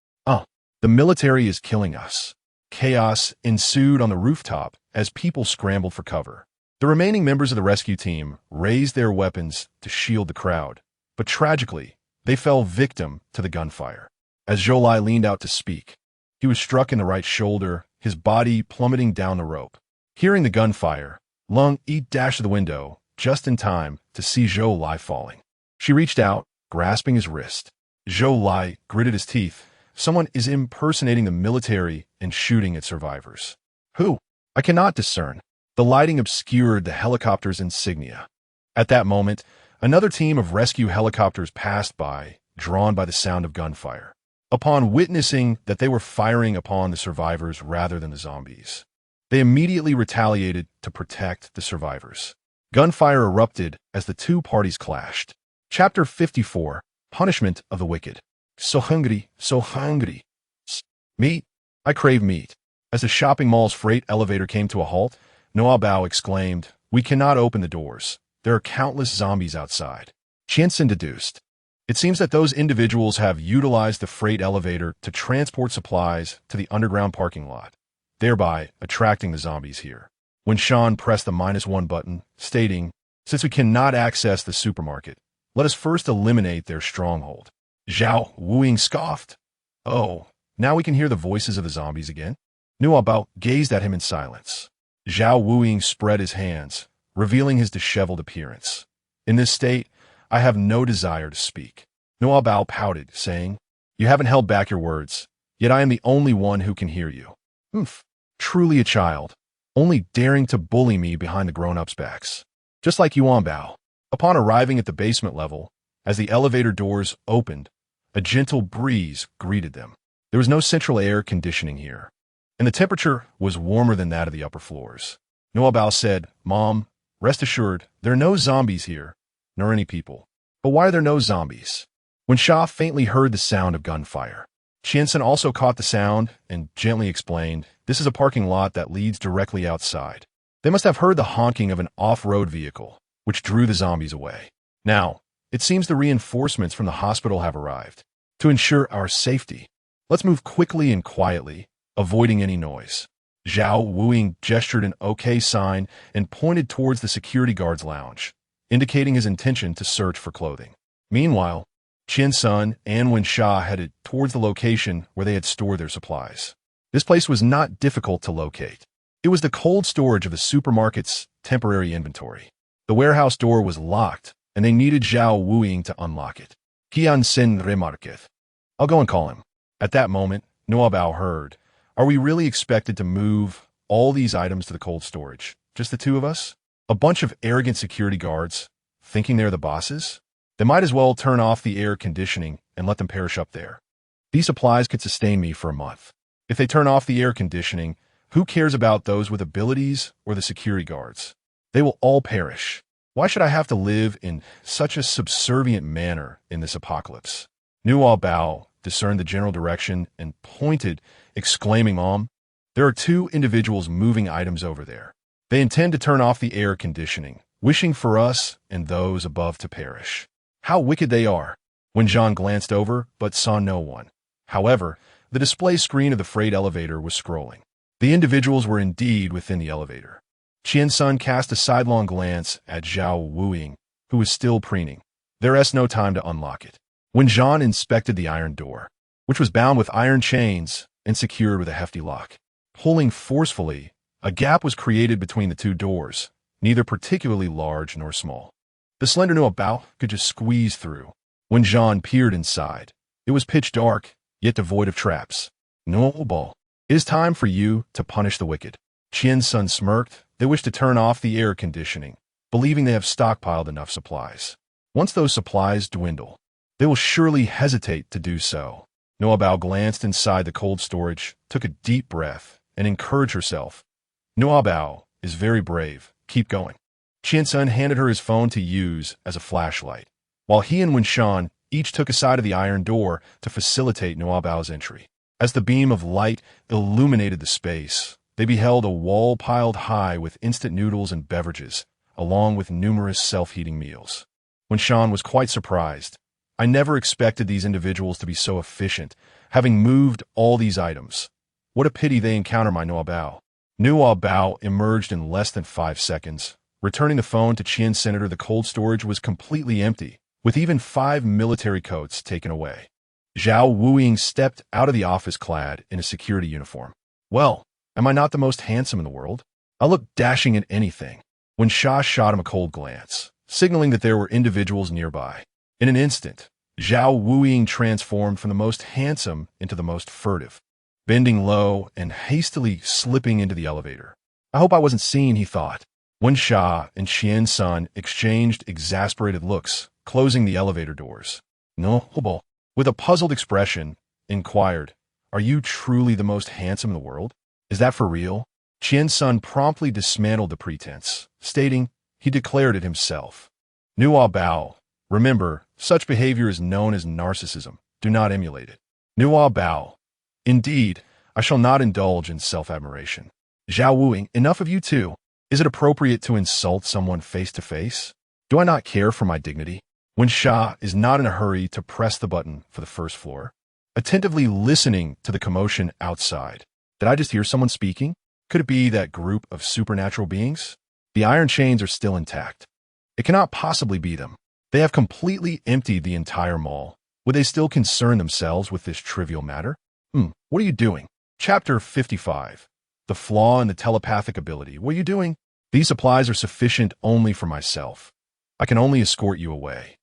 The military is killing us. Chaos ensued on the rooftop as people scrambled for cover. The remaining members of the rescue team raised their weapons to shield the crowd, but tragically, they fell victim to the gunfire. As Zhou Lai leaned out to speak, he was struck in the right shoulder, his body plummeting down the rope. Hearing the gunfire, Lung Yi dashed to the window just in time to see Zhou Lai falling. She reached out, grasping his wrist. Zhou Lai gritted his teeth. Someone is impersonating the military and shooting at survivors. Who? I cannot discern. The lighting obscured the helicopter's insignia. At that moment, another team of rescue helicopters passed by, drawn by the sound of gunfire. Upon witnessing that they were firing upon the survivors rather than the zombies, they immediately retaliated to protect the survivors. Gunfire erupted as the two parties clashed. Chapter 54, Punishment of the Wicked. So hungry, so hungry. Meat? I crave meat. As the shopping mall's freight elevator came to a halt, Nuobao exclaimed, "We cannot open the doors. There are countless zombies outside." Qianxin deduced, "It seems that those individuals have utilized the freight elevator to transport supplies to the underground parking lot, thereby attracting the zombies here." When Shan pressed the -1 button, stating, "Since we cannot access the supermarket, let us first eliminate their stronghold." Zhao Wuying scoffed. "Oh, now we can hear the voices of the zombies again?" Nuobao gazed at him in silence. Zhao Wuying spread his hands, revealing his disheveled appearance. "In this state, I have no desire to speak." Nuobao pouted, saying, "You haven't held back your words, yet I am the only one who can hear you." Truly a child, only daring to bully me behind the grown-ups' backs. Just like Yuanbao. Upon arriving at the basement level, as the elevator doors opened, a gentle breeze greeted them. There was no central air conditioning here, and the temperature was warmer than that of the upper floors. Nuobao said, "Mom, rest assured, there are no zombies here, nor any people." "But why are there no zombies?" When Sha faintly heard the sound of gunfire, Qianxin also caught the sound and gently explained, "This is a parking lot that leads directly outside. They must have heard the honking of an off-road vehicle, which drew the zombies away. Now, it seems the reinforcements from the hospital have arrived. To ensure our safety, let's move quickly and quietly, avoiding any noise." Zhao Wuying gestured an OK sign and pointed towards the security guard's lounge, indicating his intention to search for clothing. Meanwhile, Qian Sun and Wen Sha headed towards the location where they had stored their supplies. This place was not difficult to locate. It was the cold storage of the supermarket's temporary inventory. The warehouse door was locked, and they needed Zhao Wuying to unlock it. Qian Sin remarketh, "I'll go and call him." At that moment, Nuobao heard, "Are we really expected to move all these items to the cold storage? Just the two of us? A bunch of arrogant security guards, thinking they're the bosses? They might as well turn off the air conditioning and let them perish up there. These supplies could sustain me for a month. If they turn off the air conditioning, who cares about those with abilities or the security guards? They will all perish. Why should I have to live in such a subservient manner in this apocalypse? Nuobao discerned the general direction and pointed, exclaiming, Mom, there are two individuals moving items over there. They intend to turn off the air conditioning, wishing for us and those above to perish. How wicked they are! When Jean glanced over, but saw no one. However, the display screen of the freight elevator was scrolling. The individuals were indeed within the elevator. Qian-sun cast a sidelong glance at Zhao Wuing, who was still preening. There is no time to unlock it. When Jean inspected the iron door, which was bound with iron chains and secured with a hefty lock, pulling forcefully, a gap was created between the two doors, neither particularly large nor small. The slender Nuobao could just squeeze through. When Jean peered inside, it was pitch dark, yet devoid of traps. Nuobao, it is time for you to punish the wicked. Qian-sun smirked. They wish to turn off the air conditioning, believing they have stockpiled enough supplies. Once those supplies dwindle, they will surely hesitate to do so. Nuobao glanced inside the cold storage, took a deep breath, and encouraged herself. Nuobao is very brave. Keep going. Qian-sun handed her his phone to use as a flashlight, while he and Winshan each took a side of the iron door to facilitate Nuobao's entry. As the beam of light illuminated the space, they beheld a wall piled high with instant noodles and beverages, along with numerous self-heating meals. Winshan was quite surprised. I never expected these individuals to be so efficient, having moved all these items. What a pity they encounter my Nuobao. Nuobao emerged in less than 5 seconds. Returning the phone to Qian Senator, the cold storage was completely empty, with even 5 military coats taken away. Zhao Wuing stepped out of the office clad in a security uniform. Well, am I not the most handsome in the world? I look dashing in anything. When Sha shot him a cold glance, signaling that there were individuals nearby. In an instant, Zhao Wuing transformed from the most handsome into the most furtive, bending low and hastily slipping into the elevator. I hope I wasn't seen, he thought. When Sha and Qian-sun exchanged exasperated looks, closing the elevator doors. Nuobao, with a puzzled expression, inquired, Are you truly the most handsome in the world? Is that for real? Qian-sun promptly dismantled the pretense, stating he declared it himself. Nuobao, remember, such behavior is known as narcissism. Do not emulate it. Nuobao, indeed, I shall not indulge in self-admiration. Zhao Wuing, enough of you two. Is it appropriate to insult someone face to face? Do I not care for my dignity? When Sha is not in a hurry to press the button for the first floor, attentively listening to the commotion outside. Did I just hear someone speaking? Could it be that group of supernatural beings? The iron chains are still intact. It cannot possibly be them. They have completely emptied the entire mall. Would they still concern themselves with this trivial matter? What are you doing? Chapter 55. The flaw in the telepathic ability. What are you doing? These supplies are sufficient only for myself. I can only escort you away.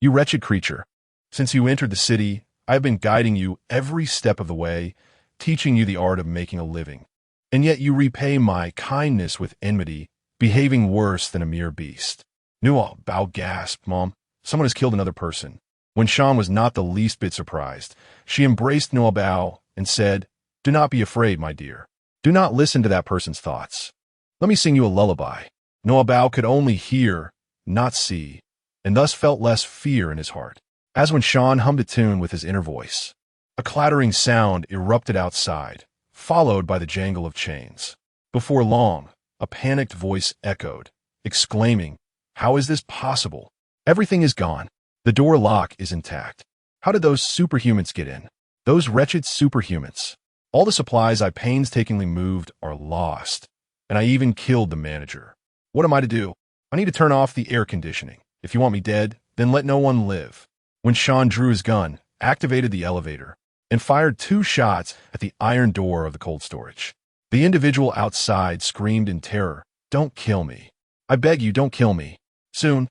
You wretched creature. Since you entered the city, I have been guiding you every step of the way, teaching you the art of making a living. And yet you repay my kindness with enmity, behaving worse than a mere beast. Nuobao gasped, Mom, someone has killed another person. When Shan was not the least bit surprised, she embraced Nuobao and said, Do not be afraid, my dear. Do not listen to that person's thoughts. Let me sing you a lullaby. Nuobao could only hear, not see, and thus felt less fear in his heart. As when Shan hummed a tune with his inner voice, a clattering sound erupted outside, followed by the jangle of chains. Before long, a panicked voice echoed, exclaiming, How is this possible? Everything is gone. The door lock is intact. How did those superhumans get in? Those wretched superhumans. All the supplies I painstakingly moved are lost, and I even killed the manager. What am I to do? I need to turn off the air conditioning. If you want me dead, then let no one live. When Shan drew his gun, activated the elevator, and fired 2 shots at the iron door of the cold storage. The individual outside screamed in terror, Don't kill me. I beg you, don't kill me. Soon,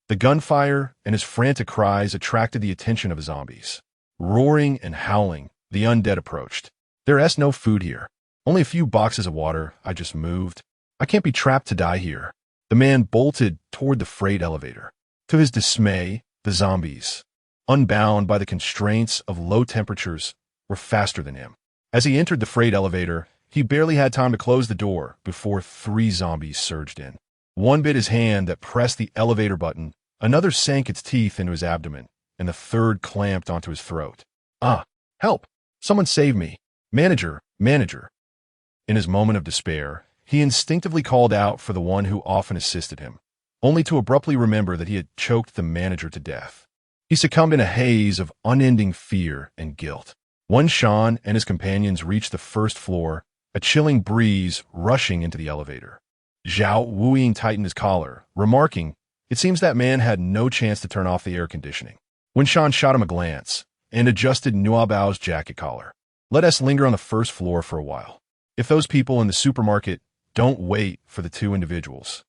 the gunfire and his frantic cries attracted the attention of the zombies. Roaring and howling, the undead approached. There is no food here. Only a few boxes of water I just moved. I can't be trapped to die here. The man bolted toward the freight elevator. To his dismay, the zombies, unbound by the constraints of low temperatures, were faster than him. As he entered the freight elevator, he barely had time to close the door before 3 zombies surged in. One bit his hand that pressed the elevator button, another sank its teeth into his abdomen, and the third clamped onto his throat. Ah, help! Someone save me! Manager, manager! In his moment of despair, he instinctively called out for the one who often assisted him, only to abruptly remember that he had choked the manager to death. He succumbed in a haze of unending fear and guilt. When Sean and his companions reached the first floor, a chilling breeze rushing into the elevator. Zhao Wuying tightened his collar, remarking, "It seems that man had no chance to turn off the air conditioning." When Sean shot him a glance and adjusted Nuobao's jacket collar. "Let us linger on the first floor for a while. If those people in the supermarket don't wait for the two individuals,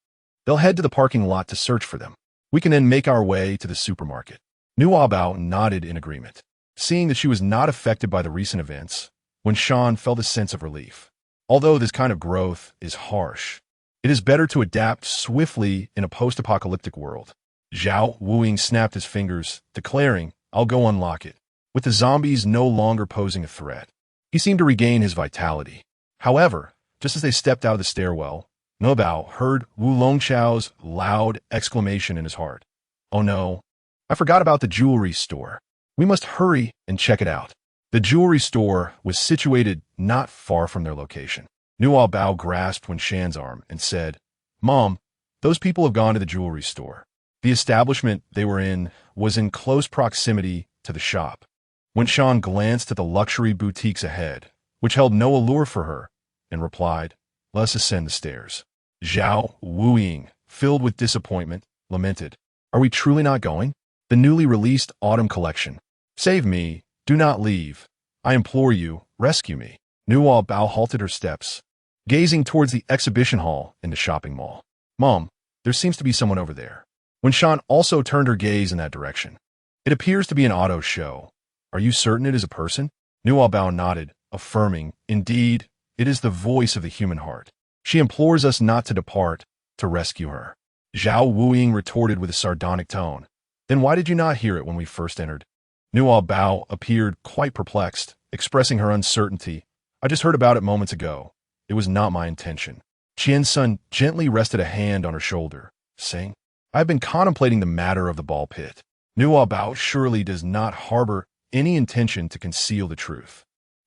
they'll head to the parking lot to search for them. We can then make our way to the supermarket." Nuobao nodded in agreement. Seeing that she was not affected by the recent events, when Sean felt a sense of relief. Although this kind of growth is harsh, it is better to adapt swiftly in a post-apocalyptic world. Zhao Wuing snapped his fingers, declaring, "I'll go unlock it." With the zombies no longer posing a threat, he seemed to regain his vitality. However, just as they stepped out of the stairwell, Nuobao heard Wu Longchao's loud exclamation in his heart. "Oh no, I forgot about the jewelry store. We must hurry and check it out." The jewelry store was situated not far from their location. Nuobao grasped Wen Shan's arm and said, "Mom, those people have gone to the jewelry store." The establishment they were in was in close proximity to the shop. Wen Shan glanced at the luxury boutiques ahead, which held no allure for her, and replied, "Let us ascend the stairs." Zhao Wuing, filled with disappointment, lamented, "Are we truly not going? The newly released autumn collection. Save me, do not leave. I implore you, rescue me." Nuobao halted her steps, gazing towards the exhibition hall in the shopping mall. "Mom, there seems to be someone over there." Wen Shan also turned her gaze in that direction. "It appears to be an auto show. Are you certain it is a person?" Nuobao nodded, affirming, "Indeed, it is the voice of the human heart. She implores us not to depart, to rescue her." Zhao Wuing retorted with a sardonic tone, "Then why did you not hear it when we first entered?" Nuobao appeared quite perplexed, expressing her uncertainty. "I just heard about it moments ago. It was not my intention." Qian-sun gently rested a hand on her shoulder, saying, "I have been contemplating the matter of the ball pit. Nuobao surely does not harbor any intention to conceal the truth.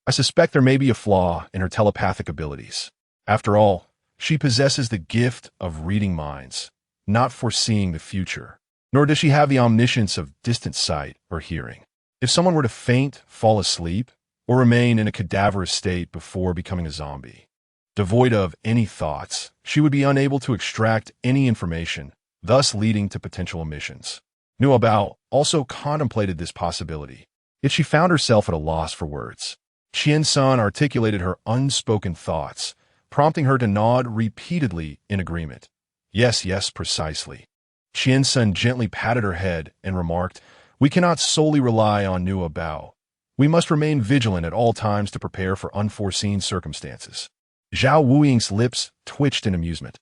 I suspect there may be a flaw in her telepathic abilities. After all, she possesses the gift of reading minds, not foreseeing the future, nor does she have the omniscience of distant sight or hearing. If someone were to faint, fall asleep, or remain in a cadaverous state before becoming a zombie, devoid of any thoughts, she would be unable to extract any information, thus leading to potential omissions." Nuobao also contemplated this possibility, yet she found herself at a loss for words. Qian-sun articulated her unspoken thoughts, prompting her to nod repeatedly in agreement. "Yes, yes, precisely." Qian-sun gently patted her head and remarked, "We cannot solely rely on Nuobao. We must remain vigilant at all times to prepare for unforeseen circumstances." Zhao Wuing's lips twitched in amusement.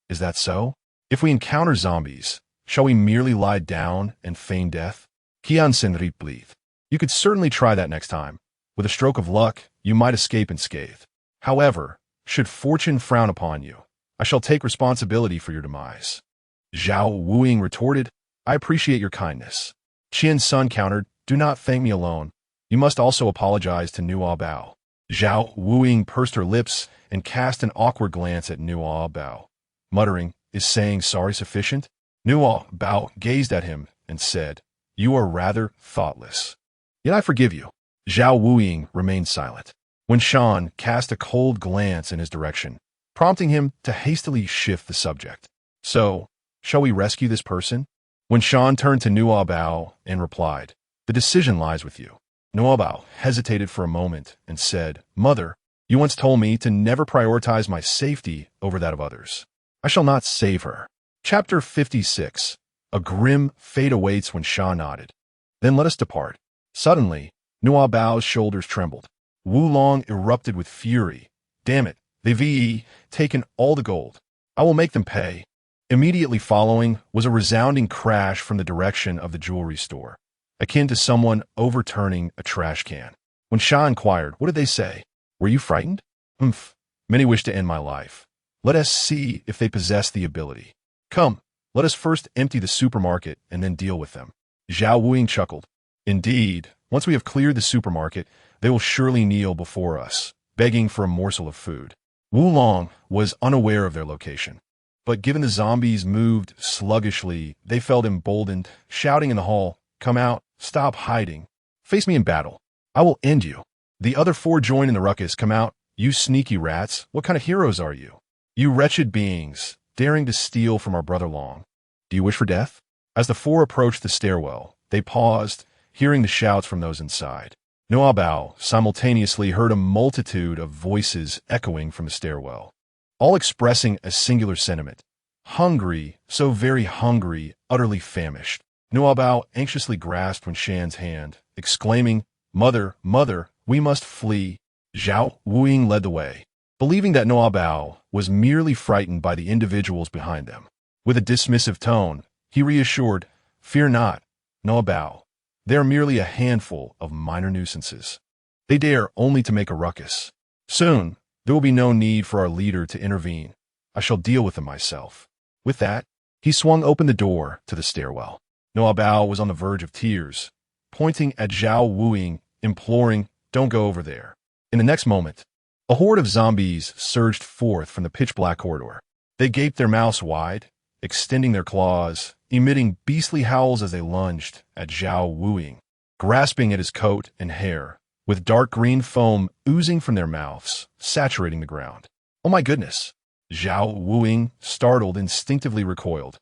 "Is that so? If we encounter zombies, shall we merely lie down and feign death?" Qian-sun replied, "You could certainly try that next time. With a stroke of luck, you might escape unscathed. However, should fortune frown upon you, I shall take responsibility for your demise." Zhao Wuing retorted, "I appreciate your kindness." Qian-sun countered, "Do not thank me alone. You must also apologize to Nuobao." Zhao Wuing pursed her lips and cast an awkward glance at Nuobao, muttering, "Is saying sorry sufficient?" Nuobao gazed at him and said, "You are rather thoughtless. Yet I forgive you." Zhao Wuing remained silent. Wen Shan cast a cold glance in his direction, prompting him to hastily shift the subject. "So, shall we rescue this person?" Wen Shan turned to Nuobao and replied, "The decision lies with you." Nuobao hesitated for a moment and said, "Mother, you once told me to never prioritize my safety over that of others. I shall not save her." Chapter 56. A grim fate awaits. When Sha nodded. "Then let us depart." Suddenly, Nuobao's shoulders trembled. Wulong erupted with fury. "Damn it, they've taken all the gold. I will make them pay." Immediately following was a resounding crash from the direction of the jewelry store, akin to someone overturning a trash can. When Sha inquired, "What did they say? Were you frightened?" "Many wish to end my life. Let us see if they possess the ability." Come, let us first empty the supermarket and then deal with them. Zhao Wuying chuckled. Indeed, once we have cleared the supermarket, they will surely kneel before us, begging for a morsel of food. Wulong was unaware of their location. But given the zombies moved sluggishly, they felt emboldened, shouting in the hall, "Come out, stop hiding. Face me in battle. I will end you." The other four joined in the ruckus. "Come out, you sneaky rats. What kind of heroes are you? You wretched beings, daring to steal from our brother Long. Do you wish for death?" As the four approached the stairwell, they paused, hearing the shouts from those inside. Nuobao simultaneously heard a multitude of voices echoing from the stairwell, all expressing a singular sentiment. Hungry, so very hungry, utterly famished. Nuobao anxiously grasped Wen Shan's hand, exclaiming, "Mother, mother, we must flee." Zhao Wuying led the way, believing that Nuobao was merely frightened by the individuals behind them. With a dismissive tone, he reassured, "Fear not, Nuobao. They are merely a handful of minor nuisances. They dare only to make a ruckus. Soon, there will be no need for our leader to intervene. I shall deal with them myself." With that, he swung open the door to the stairwell. Nuobao was on the verge of tears, pointing at Zhao Wuying, imploring, "Don't go over there." In the next moment, a horde of zombies surged forth from the pitch-black corridor. They gaped their mouths wide, extending their claws, emitting beastly howls as they lunged at Zhao Wuying, grasping at his coat and hair, with dark green foam oozing from their mouths, saturating the ground. "Oh my goodness!" Zhao Wuying, startled, instinctively recoiled,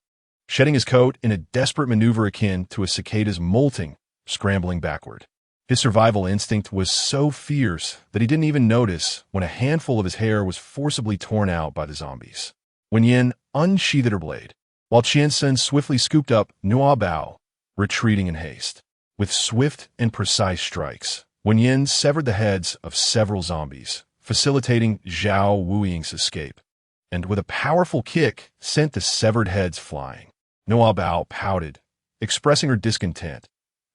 shedding his coat in a desperate maneuver akin to a cicada's molting, scrambling backward. His survival instinct was so fierce that he didn't even notice when a handful of his hair was forcibly torn out by the zombies. Wen Yin unsheathed her blade, while Qian Sun swiftly scooped up Nuobao, retreating in haste. With swift and precise strikes, Wen Yin severed the heads of several zombies, facilitating Zhao Wuying's escape, and with a powerful kick, sent the severed heads flying. Nuobao pouted, expressing her discontent.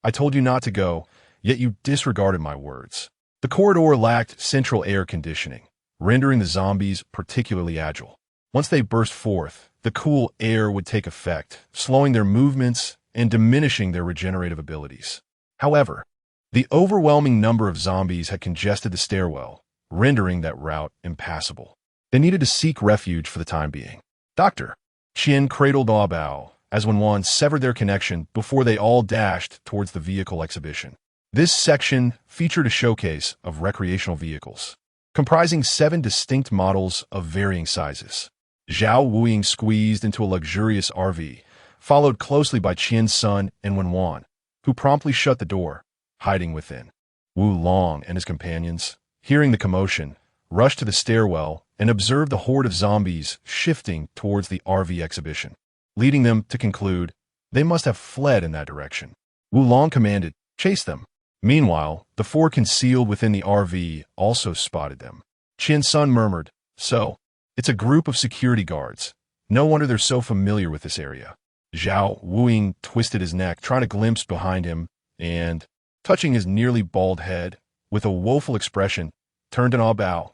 "I told you not to go, yet you disregarded my words." The corridor lacked central air conditioning, rendering the zombies particularly agile. Once they burst forth, the cool air would take effect, slowing their movements and diminishing their regenerative abilities. However, the overwhelming number of zombies had congested the stairwell, rendering that route impassable. They needed to seek refuge for the time being. "Doctor!" Qian cradled Nuobao as Wen Wan severed their connection before they all dashed towards the vehicle exhibition. This section featured a showcase of recreational vehicles, comprising 7 distinct models of varying sizes. Zhao Wuying squeezed into a luxurious RV, followed closely by Qian Sun and Wen Wan, who promptly shut the door, hiding within. Wu Long and his companions, hearing the commotion, rushed to the stairwell and observed the horde of zombies shifting towards the RV exhibition, leading them to conclude they must have fled in that direction. Wu Long commanded, "Chase them." Meanwhile, the 4 concealed within the RV also spotted them. Qian Sun murmured, "So, it's a group of security guards. No wonder they're so familiar with this area." Zhao Wuying twisted his neck, trying to glimpse behind him, and, touching his nearly bald head, with a woeful expression, turned to Nuobao,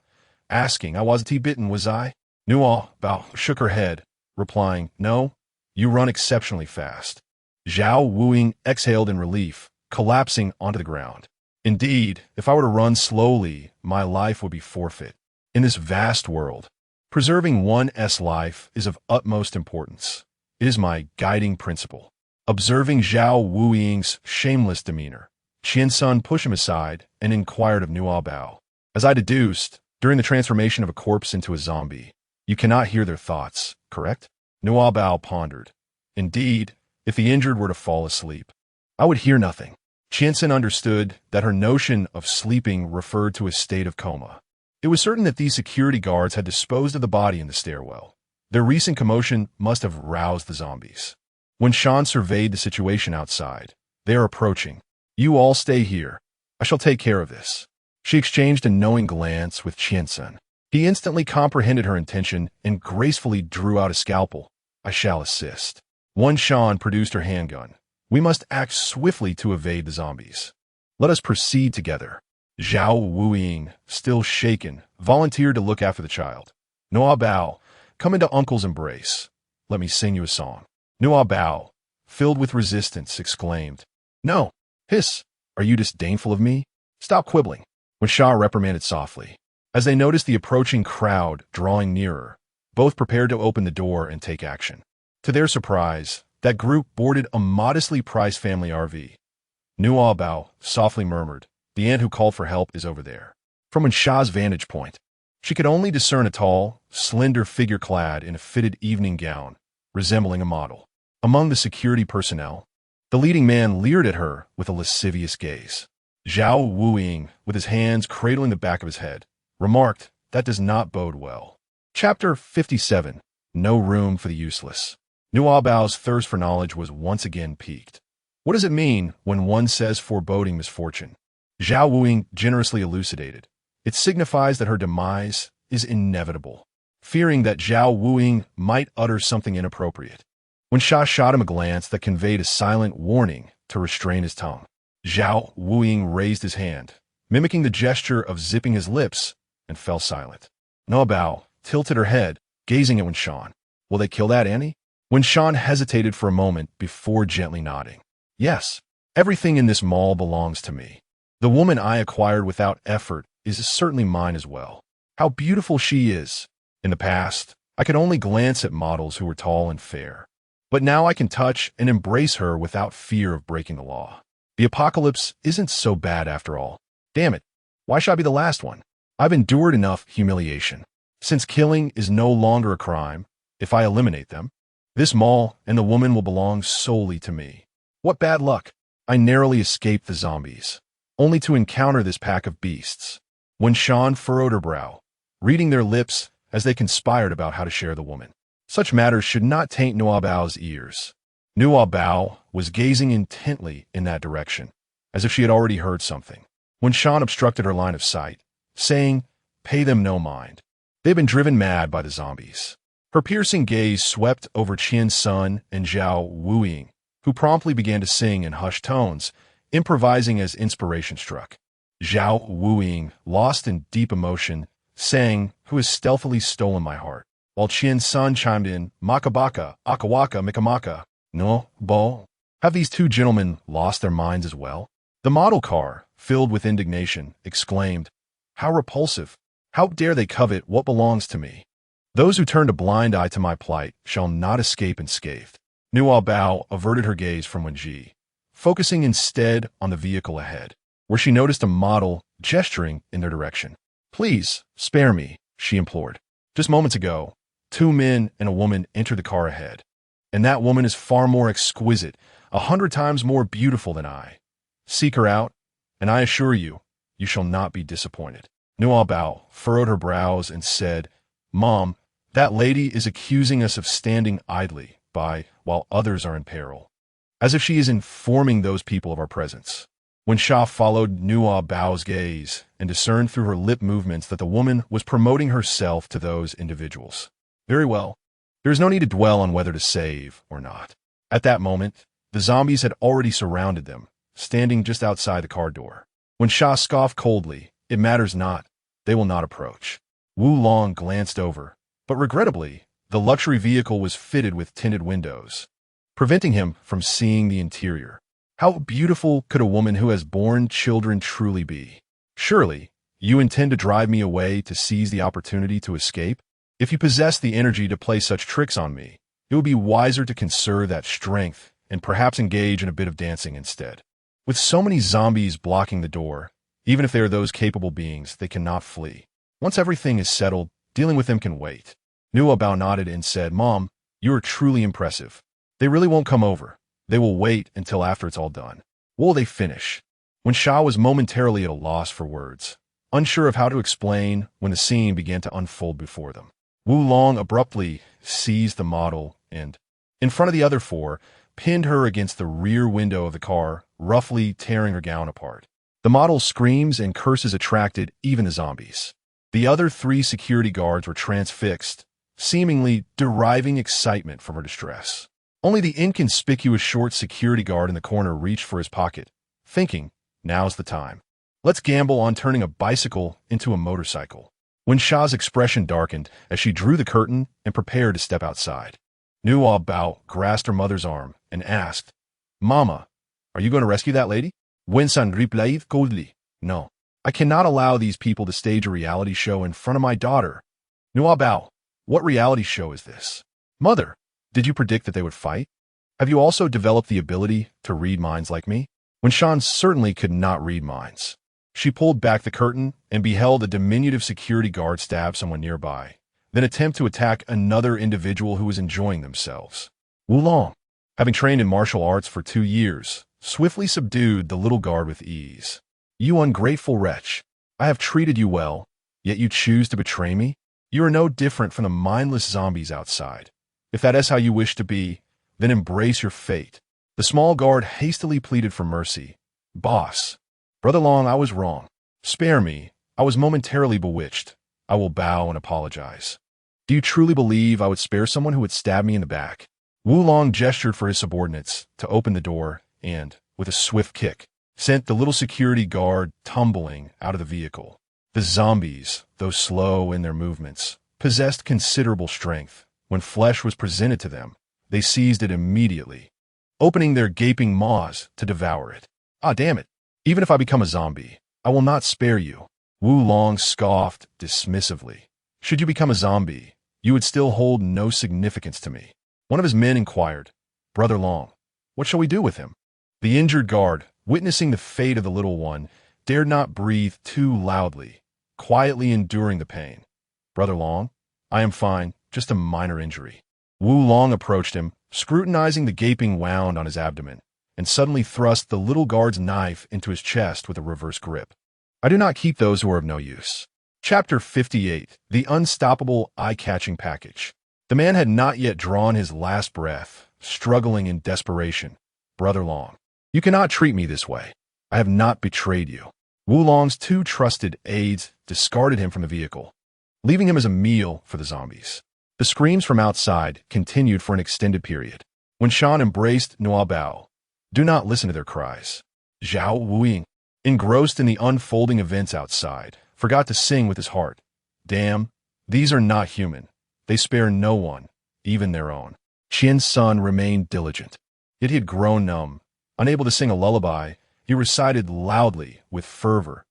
asking, "I wasn't bitten, was I?" Nuobao shook her head, replying, "No, you run exceptionally fast." Zhao Wuying exhaled in relief, collapsing onto the ground. "Indeed, if I were to run slowly, my life would be forfeit. In this vast world, preserving one's life is of utmost importance. It is my guiding principle." Observing Zhao Wuying's shameless demeanor, Qian Sun pushed him aside and inquired of Nuobao, "As I deduced, during the transformation of a corpse into a zombie, you cannot hear their thoughts, correct?" Nuobao pondered. "Indeed, if the injured were to fall asleep, I would hear nothing." Qian Sun understood that her notion of sleeping referred to a state of coma. It was certain that these security guards had disposed of the body in the stairwell. Their recent commotion must have roused the zombies. When Shan surveyed the situation outside, "They are approaching. You all stay here. I shall take care of this." She exchanged a knowing glance with Qian Sun. He instantly comprehended her intention and gracefully drew out a scalpel. "I shall assist." Wen Shan produced her handgun. "We must act swiftly to evade the zombies. Let us proceed together." Zhao Wuying, still shaken, volunteered to look after the child. "Nuobao, come into Uncle's embrace." let me sing you a song. Nuobao, filled with resistance, exclaimed, No, hiss, are you disdainful of me? Stop quibbling. When Shah reprimanded softly. As they noticed the approaching crowd drawing nearer, both prepared to open the door and take action. To their surprise, that group boarded a modestly priced family RV. Nuobao softly murmured, The ant who called for help is over there. From Shah's vantage point, she could only discern a tall, slender figure clad in a fitted evening gown, resembling a model. Among the security personnel, the leading man leered at her with a lascivious gaze. Zhao Wuying, with his hands cradling the back of his head, remarked, That does not bode well. Chapter 57. No Room for the Useless. Nuobao's thirst for knowledge was once again piqued. What does it mean when one says foreboding misfortune? Zhao Wuying generously elucidated. It signifies that her demise is inevitable, fearing that Zhao Wuying might utter something inappropriate. When Shah shot him a glance that conveyed a silent warning to restrain his tongue, Zhao Wuying raised his hand, mimicking the gesture of zipping his lips, and fell silent. Nuobao tilted her head, gazing at Wenshan. Will they kill that Annie? Wenshan hesitated for a moment before gently nodding. Yes, everything in this mall belongs to me. The woman I acquired without effort is certainly mine as well. How beautiful she is. In the past, I could only glance at models who were tall and fair. But now I can touch and embrace her without fear of breaking the law. The apocalypse isn't so bad after all. Damn it, why should I be the last one? I've endured enough humiliation. Since killing is no longer a crime, if I eliminate them, this mall and the woman will belong solely to me. What bad luck. I narrowly escaped the zombies, only to encounter this pack of beasts. Wenshan furrowed her brow, reading their lips as they conspired about how to share the woman. Such matters should not taint Nuobao's ears. Nuobao was gazing intently in that direction, as if she had already heard something. Wenshan obstructed her line of sight, saying, Pay them no mind. They've been driven mad by the zombies. Her piercing gaze swept over Qian Sun and Zhao Wuying, who promptly began to sing in hushed tones, improvising as inspiration struck. Zhao Wuying, lost in deep emotion, sang, Who has stealthily stolen my heart, while Qian Sun chimed in, Makabaka, Akawaka, Mikamaka. Nuobao. Have these two gentlemen lost their minds as well? The model car, filled with indignation, exclaimed, How repulsive! How dare they covet what belongs to me? Those who turned a blind eye to my plight shall not escape unscathed. Nuobao averted her gaze from Wenji, focusing instead on the vehicle ahead, where she noticed a model gesturing in their direction. Please, spare me, she implored. Just moments ago, 2 men and a woman entered the car ahead, and that woman is far more exquisite, 100 times more beautiful than I. Seek her out, and I assure you, you shall not be disappointed. Nuobao furrowed her brows and said, Mom, that lady is accusing us of standing idly by while others are in peril, as if she is informing those people of our presence. When Shah followed Nuobao's gaze and discerned through her lip movements that the woman was promoting herself to those individuals. Very well. There is no need to dwell on whether to save or not. At that moment, the zombies had already surrounded them, standing just outside the car door. When Shah scoffed coldly, It matters not. They will not approach. Wu Long glanced over, but regrettably, the luxury vehicle was fitted with tinted windows, preventing him from seeing the interior. How beautiful could a woman who has borne children truly be? Surely, you intend to drive me away to seize the opportunity to escape? If you possess the energy to play such tricks on me, it would be wiser to conserve that strength and perhaps engage in a bit of dancing instead. With so many zombies blocking the door, even if they are those capable beings, they cannot flee. Once everything is settled, dealing with them can wait. Nuobao nodded and said, Mom, you are truly impressive. They really won't come over. They will wait until after it's all done. What will they finish? When Shah was momentarily at a loss for words, unsure of how to explain when the scene began to unfold before them, Wu Long abruptly seized the model and, in front of the other 4, pinned her against the rear window of the car, roughly tearing her gown apart. The model's screams and curses attracted even the zombies. The other 3 security guards were transfixed, seemingly deriving excitement from her distress. Only the inconspicuous short security guard in the corner reached for his pocket, thinking, now's the time. Let's gamble on turning a bicycle into a motorcycle. When Shah's expression darkened as she drew the curtain and prepared to step outside. Nuobao grasped her mother's arm and asked, Mama, are you going to rescue that lady? Winsan replied coldly, No. I cannot allow these people to stage a reality show in front of my daughter. Nuobao, what reality show is this? Mother, did you predict that they would fight? Have you also developed the ability to read minds like me? When Shan certainly could not read minds. She pulled back the curtain and beheld a diminutive security guard stab someone nearby, then attempt to attack another individual who was enjoying themselves. Wulong, having trained in martial arts for 2 years, swiftly subdued the little guard with ease. You ungrateful wretch, I have treated you well, yet you choose to betray me? You are no different from the mindless zombies outside. If that is how you wish to be, then embrace your fate. The small guard hastily pleaded for mercy. Boss, Brother Long, I was wrong. Spare me. I was momentarily bewitched. I will bow and apologize. Do you truly believe I would spare someone who would stab me in the back? Wulong gestured for his subordinates to open the door and, with a swift kick, sent the little security guard tumbling out of the vehicle. The zombies, though slow in their movements, possessed considerable strength. When flesh was presented to them, they seized it immediately, opening their gaping maws to devour it. Ah, damn it. Even if I become a zombie, I will not spare you. Wulong scoffed dismissively. Should you become a zombie, you would still hold no significance to me. One of his men inquired, Brother Long, what shall we do with him? The injured guard, witnessing the fate of the little one, dared not breathe too loudly, quietly enduring the pain. Brother Long, I am fine, just a minor injury. Wulong approached him, scrutinizing the gaping wound on his abdomen, and suddenly thrust the little guard's knife into his chest with a reverse grip. I do not keep those who are of no use. Chapter 58, The Unstoppable Eye-Catching Package. The man had not yet drawn his last breath, struggling in desperation. Brother Long, you cannot treat me this way. I have not betrayed you. Wulong's 2 trusted aides discarded him from the vehicle, leaving him as a meal for the zombies. The screams from outside continued for an extended period. When Shan embraced Nuobao, do not listen to their cries. Zhao Wuing, engrossed in the unfolding events outside, forgot to sing with his heart. Damn, these are not human. They spare no one, even their own. Qian's son remained diligent, yet he had grown numb. Unable to sing a lullaby, he recited loudly with fervor,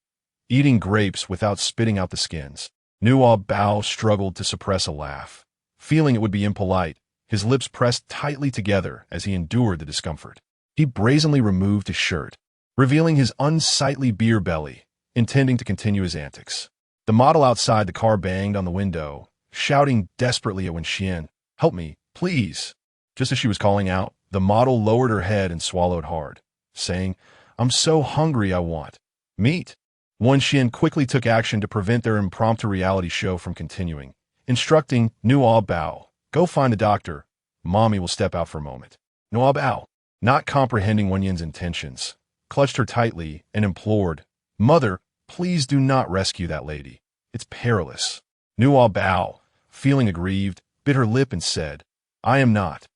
eating grapes without spitting out the skins. Nuobao struggled to suppress a laugh. Feeling it would be impolite, his lips pressed tightly together as he endured the discomfort. He brazenly removed his shirt, revealing his unsightly beer belly, intending to continue his antics. The model outside the car banged on the window, shouting desperately at Wenxian, Help me, please. Just as she was calling out, the model lowered her head and swallowed hard, saying, I'm so hungry I want meat. Wenxian quickly took action to prevent their impromptu reality show from continuing, instructing Nuobao, Go find the doctor. Mommy will step out for a moment. Nuobao, not comprehending Wenyan's intentions, clutched her tightly and implored, Mother, please do not rescue that lady. It's perilous. Nuobao, feeling aggrieved, bit her lip and said, I am not.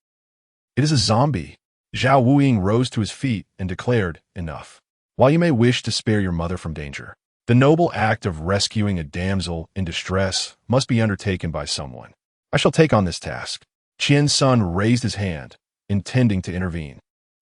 It is a zombie. Zhao Wuing rose to his feet and declared, Enough. While you may wish to spare your mother from danger, the noble act of rescuing a damsel in distress must be undertaken by someone. I shall take on this task. Qian's son raised his hand, intending to intervene.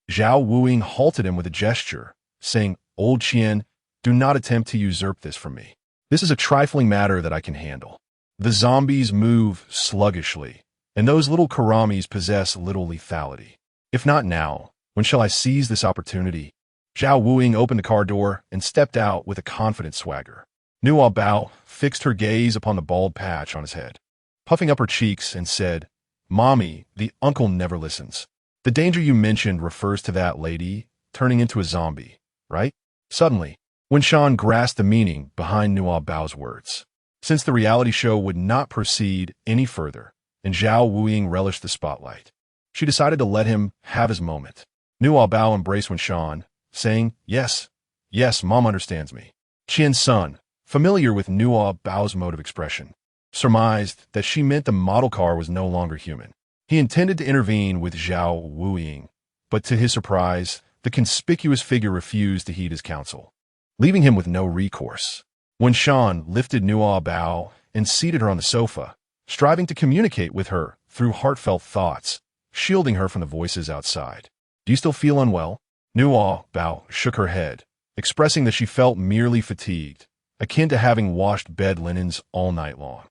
Zhao Wuing halted him with a gesture, saying, Old Qian, do not attempt to usurp this from me. This is a trifling matter that I can handle. The zombies move sluggishly, and those little karamis possess little lethality. If not now, when shall I seize this opportunity? Zhao Wuing opened the car door and stepped out with a confident swagger. Nuobao fixed her gaze upon the bald patch on his head, puffing up her cheeks and said, Mommy, the uncle never listens. The danger you mentioned refers to that lady turning into a zombie, right? Suddenly, Wenshan grasped the meaning behind Nuobao's words. Since the reality show would not proceed any further, and Zhao Wuing relished the spotlight, she decided to let him have his moment. Nuobao embraced Wenshan, saying, Yes, Mom understands me. Qian's son, familiar with Nuobao's mode of expression, surmised that she meant the model car was no longer human. He intended to intervene with Zhao Wuing, but to his surprise, the conspicuous figure refused to heed his counsel, leaving him with no recourse. Wenshan lifted Nuobao and seated her on the sofa, striving to communicate with her through heartfelt thoughts, shielding her from the voices outside. Do you still feel unwell? Nuobao shook her head, expressing that she felt merely fatigued, akin to having washed bed linens all night long.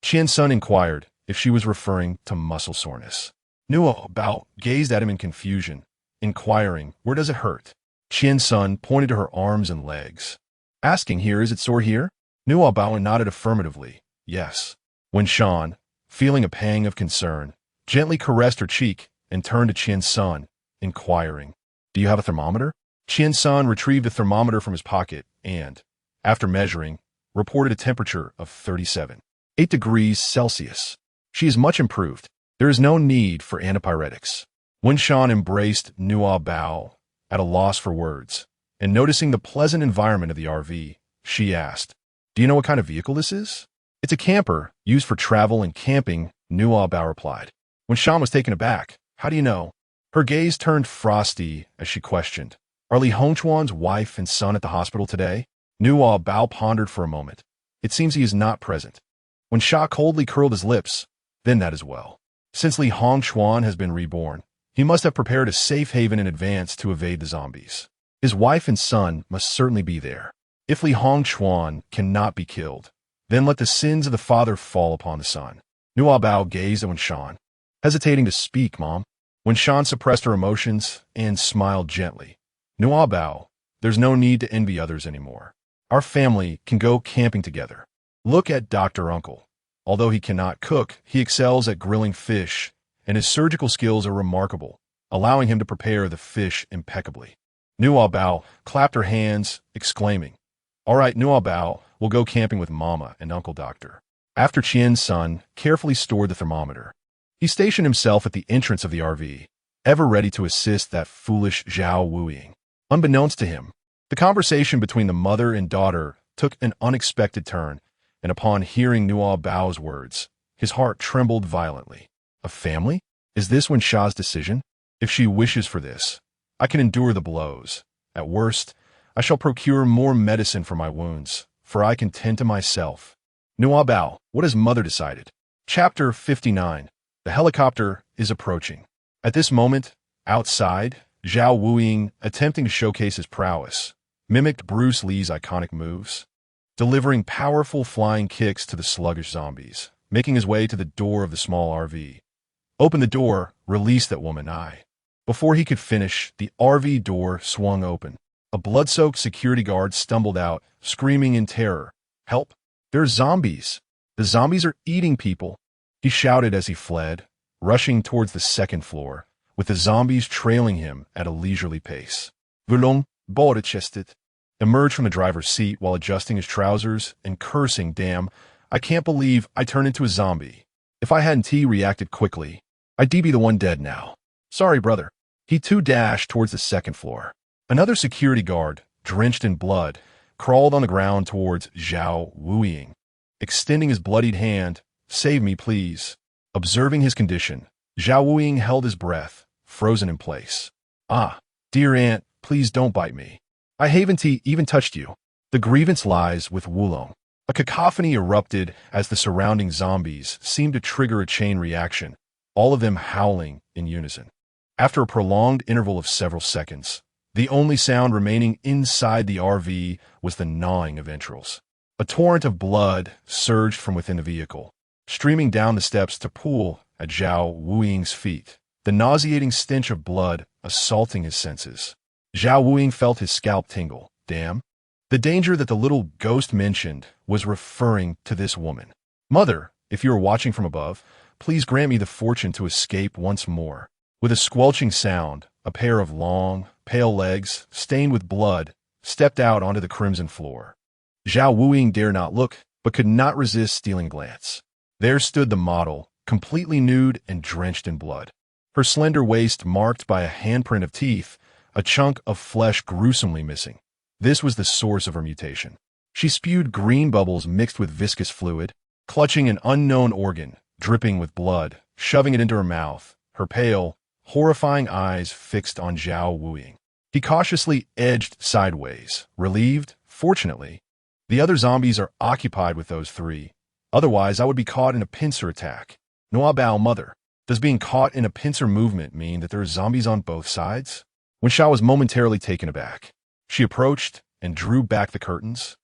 Qian-sun inquired if she was referring to muscle soreness. Nuobao gazed at him in confusion, inquiring, where does it hurt? Qian-sun pointed to her arms and legs, asking, here, is it sore here? Nuobao nodded affirmatively, yes. When Shan, feeling a pang of concern, gently caressed her cheek and turned to Qian-sun, inquiring, do you have a thermometer? Qian-sun retrieved a thermometer from his pocket and, after measuring, reported a temperature of 37.8 degrees Celsius. She is much improved. There is no need for antipyretics. When Shan embraced Nuobao, at a loss for words, and noticing the pleasant environment of the RV, she asked, do you know what kind of vehicle this is? It's a camper, used for travel and camping, Nuobao replied. When Shan was taken aback, how do you know? Her gaze turned frosty as she questioned, are Li Hongchuan's wife and son at the hospital today? Nuobao pondered for a moment. It seems he is not present. When Sha coldly curled his lips, then that as well. Since Li Hongchuan has been reborn, he must have prepared a safe haven in advance to evade the zombies. His wife and son must certainly be there. If Li Hongchuan cannot be killed, then let the sins of the father fall upon the son. Nuobao gazed at Wen Shan, hesitating to speak, Mom. Wen Shan suppressed her emotions and smiled gently. Nuobao, there's no need to envy others anymore. Our family can go camping together. Look at Dr. Uncle. Although he cannot cook, he excels at grilling fish, and his surgical skills are remarkable, allowing him to prepare the fish impeccably. Nuobao clapped her hands, exclaiming, all right, Nuobao, we'll go camping with Mama and Uncle Doctor. After Qian-sun carefully stored the thermometer, he stationed himself at the entrance of the RV, ever ready to assist that foolish Zhao Wuying. Unbeknownst to him, the conversation between the mother and daughter took an unexpected turn, and upon hearing Nuobao's words, his heart trembled violently. A family? Is this Wen Sha's decision? If she wishes for this, I can endure the blows. At worst, I shall procure more medicine for my wounds, for I can tend to myself. Nuobao, what has mother decided? Chapter 59. The helicopter is approaching. At this moment, outside, Zhao Wuying, attempting to showcase his prowess, mimicked Bruce Lee's iconic moves, delivering powerful flying kicks to the sluggish zombies, making his way to the door of the small RV. Open the door, release that woman, Before he could finish, the RV door swung open. A blood-soaked security guard stumbled out, screaming in terror. Help! There's zombies! The zombies are eating people! He shouted as he fled, rushing towards the second floor, with the zombies trailing him at a leisurely pace. Voulons, bare-chested, emerged from the driver's seat while adjusting his trousers and cursing, damn, I can't believe I turned into a zombie. If I hadn't reacted quickly, I'd be the one dead now. Sorry, brother. He too dashed towards the second floor. Another security guard, drenched in blood, crawled on the ground towards Zhao Wuying, extending his bloodied hand. Save me, please. Observing his condition, Zhao Wuying held his breath, frozen in place. Ah, dear aunt, please don't bite me. I haven't even touched you. The grievance lies with Wulong. A cacophony erupted as the surrounding zombies seemed to trigger a chain reaction, all of them howling in unison. After a prolonged interval of several seconds, the only sound remaining inside the RV was the gnawing of entrails. A torrent of blood surged from within the vehicle, streaming down the steps to pool at Zhao Wuying's feet, the nauseating stench of blood assaulting his senses. Zhao Wuying felt his scalp tingle. Damn. The danger that the little ghost mentioned was referring to this woman. Mother, if you are watching from above, please grant me the fortune to escape once more. With a squelching sound, a pair of long, pale legs, stained with blood, stepped out onto the crimson floor. Zhao Wuying dare not look, but could not resist stealing a glance. There stood the model, completely nude and drenched in blood. Her slender waist marked by a handprint of teeth, a chunk of flesh gruesomely missing. This was the source of her mutation. She spewed green bubbles mixed with viscous fluid, clutching an unknown organ, dripping with blood, shoving it into her mouth, her pale, horrifying eyes fixed on Zhao Wuying. He cautiously edged sideways, relieved. Fortunately, the other zombies are occupied with those three. Otherwise, I would be caught in a pincer attack. Nuobao, mother. Does being caught in a pincer movement mean that there are zombies on both sides? Wen-sha was momentarily taken aback. She approached and drew back the curtains,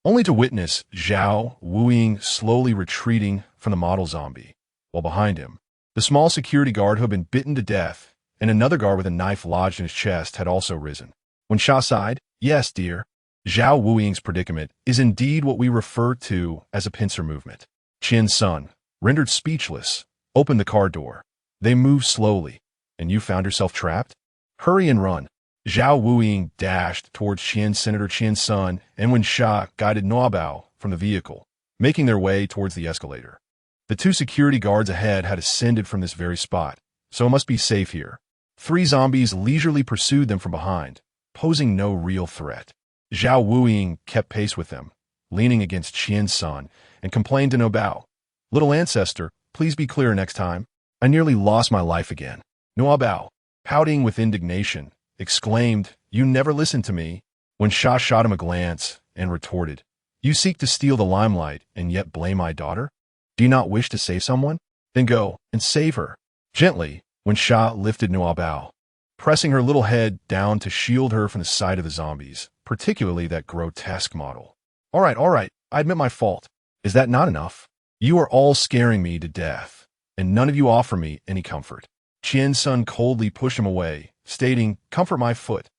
only to witness Zhao Wuying slowly retreating from the model zombie, while behind him, the small security guard who had been bitten to death and another guard with a knife lodged in his chest had also risen. Wen-sha sighed, "Yes, dear. Zhao Wuying's predicament is indeed what we refer to as a pincer movement." Qian's son, rendered speechless, opened the car door. They moved slowly. "And you found yourself trapped? Hurry and run." Zhao Wuying dashed towards Senator Qian's son, and Wen-sha guided Nuobao from the vehicle, making their way towards the escalator. The two security guards ahead had ascended from this very spot, so it must be safe here. 3 zombies leisurely pursued them from behind, posing no real threat. Zhao Wuying kept pace with them, leaning against Qian's son, and complained to Nuobao, "Little ancestor, please be clear next time. I nearly lost my life again." Nuobao, pouting with indignation, exclaimed, "You never listened to me." Wen-sha shot him a glance and retorted, "You seek to steal the limelight and yet blame my daughter? Do you not wish to save someone? Then go and save her." Gently, Wen-sha lifted Nuobao, pressing her little head down to shield her from the sight of the zombies, particularly that grotesque model. All right, I admit my fault. Is that not enough? You are all scaring me to death, and none of you offer me any comfort." Qian's son coldly pushed him away, stating, "Comfort my foot.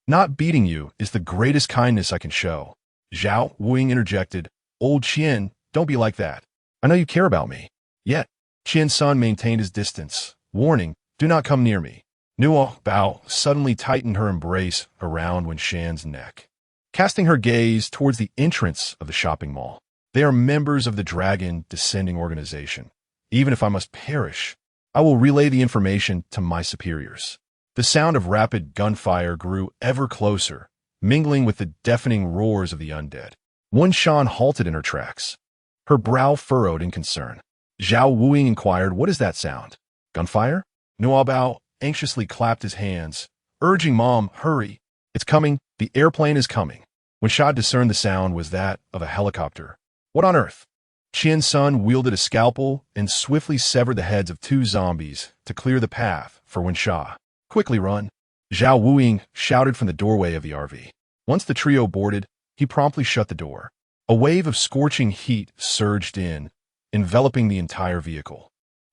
Not beating you is the greatest kindness I can show." Zhao Wuying interjected, "Old Qian, don't be like that. I know you care about me." Yet, Qian's son maintained his distance, warning, "Do not come near me." Nuobao suddenly tightened her embrace around Wen-shan's neck, casting her gaze towards the entrance of the shopping mall. "They are members of the Dragon Descending organization. Even if I must perish, I will relay the information to my superiors." The sound of rapid gunfire grew ever closer, mingling with the deafening roars of the undead. Wen-sha halted in her tracks, her brow furrowed in concern. Zhao Wuying inquired, "What is that sound? Gunfire?" Nuobao anxiously clapped his hands, urging Mom, "Hurry. It's coming. The airplane is coming." Wen-sha discerned the sound was that of a helicopter. "What on earth?" Qian's son wielded a scalpel and swiftly severed the heads of 2 zombies to clear the path for Wen-sha. "Quickly run." Zhao Wuying shouted from the doorway of the RV. Once the trio boarded, he promptly shut the door. A wave of scorching heat surged in, enveloping the entire vehicle.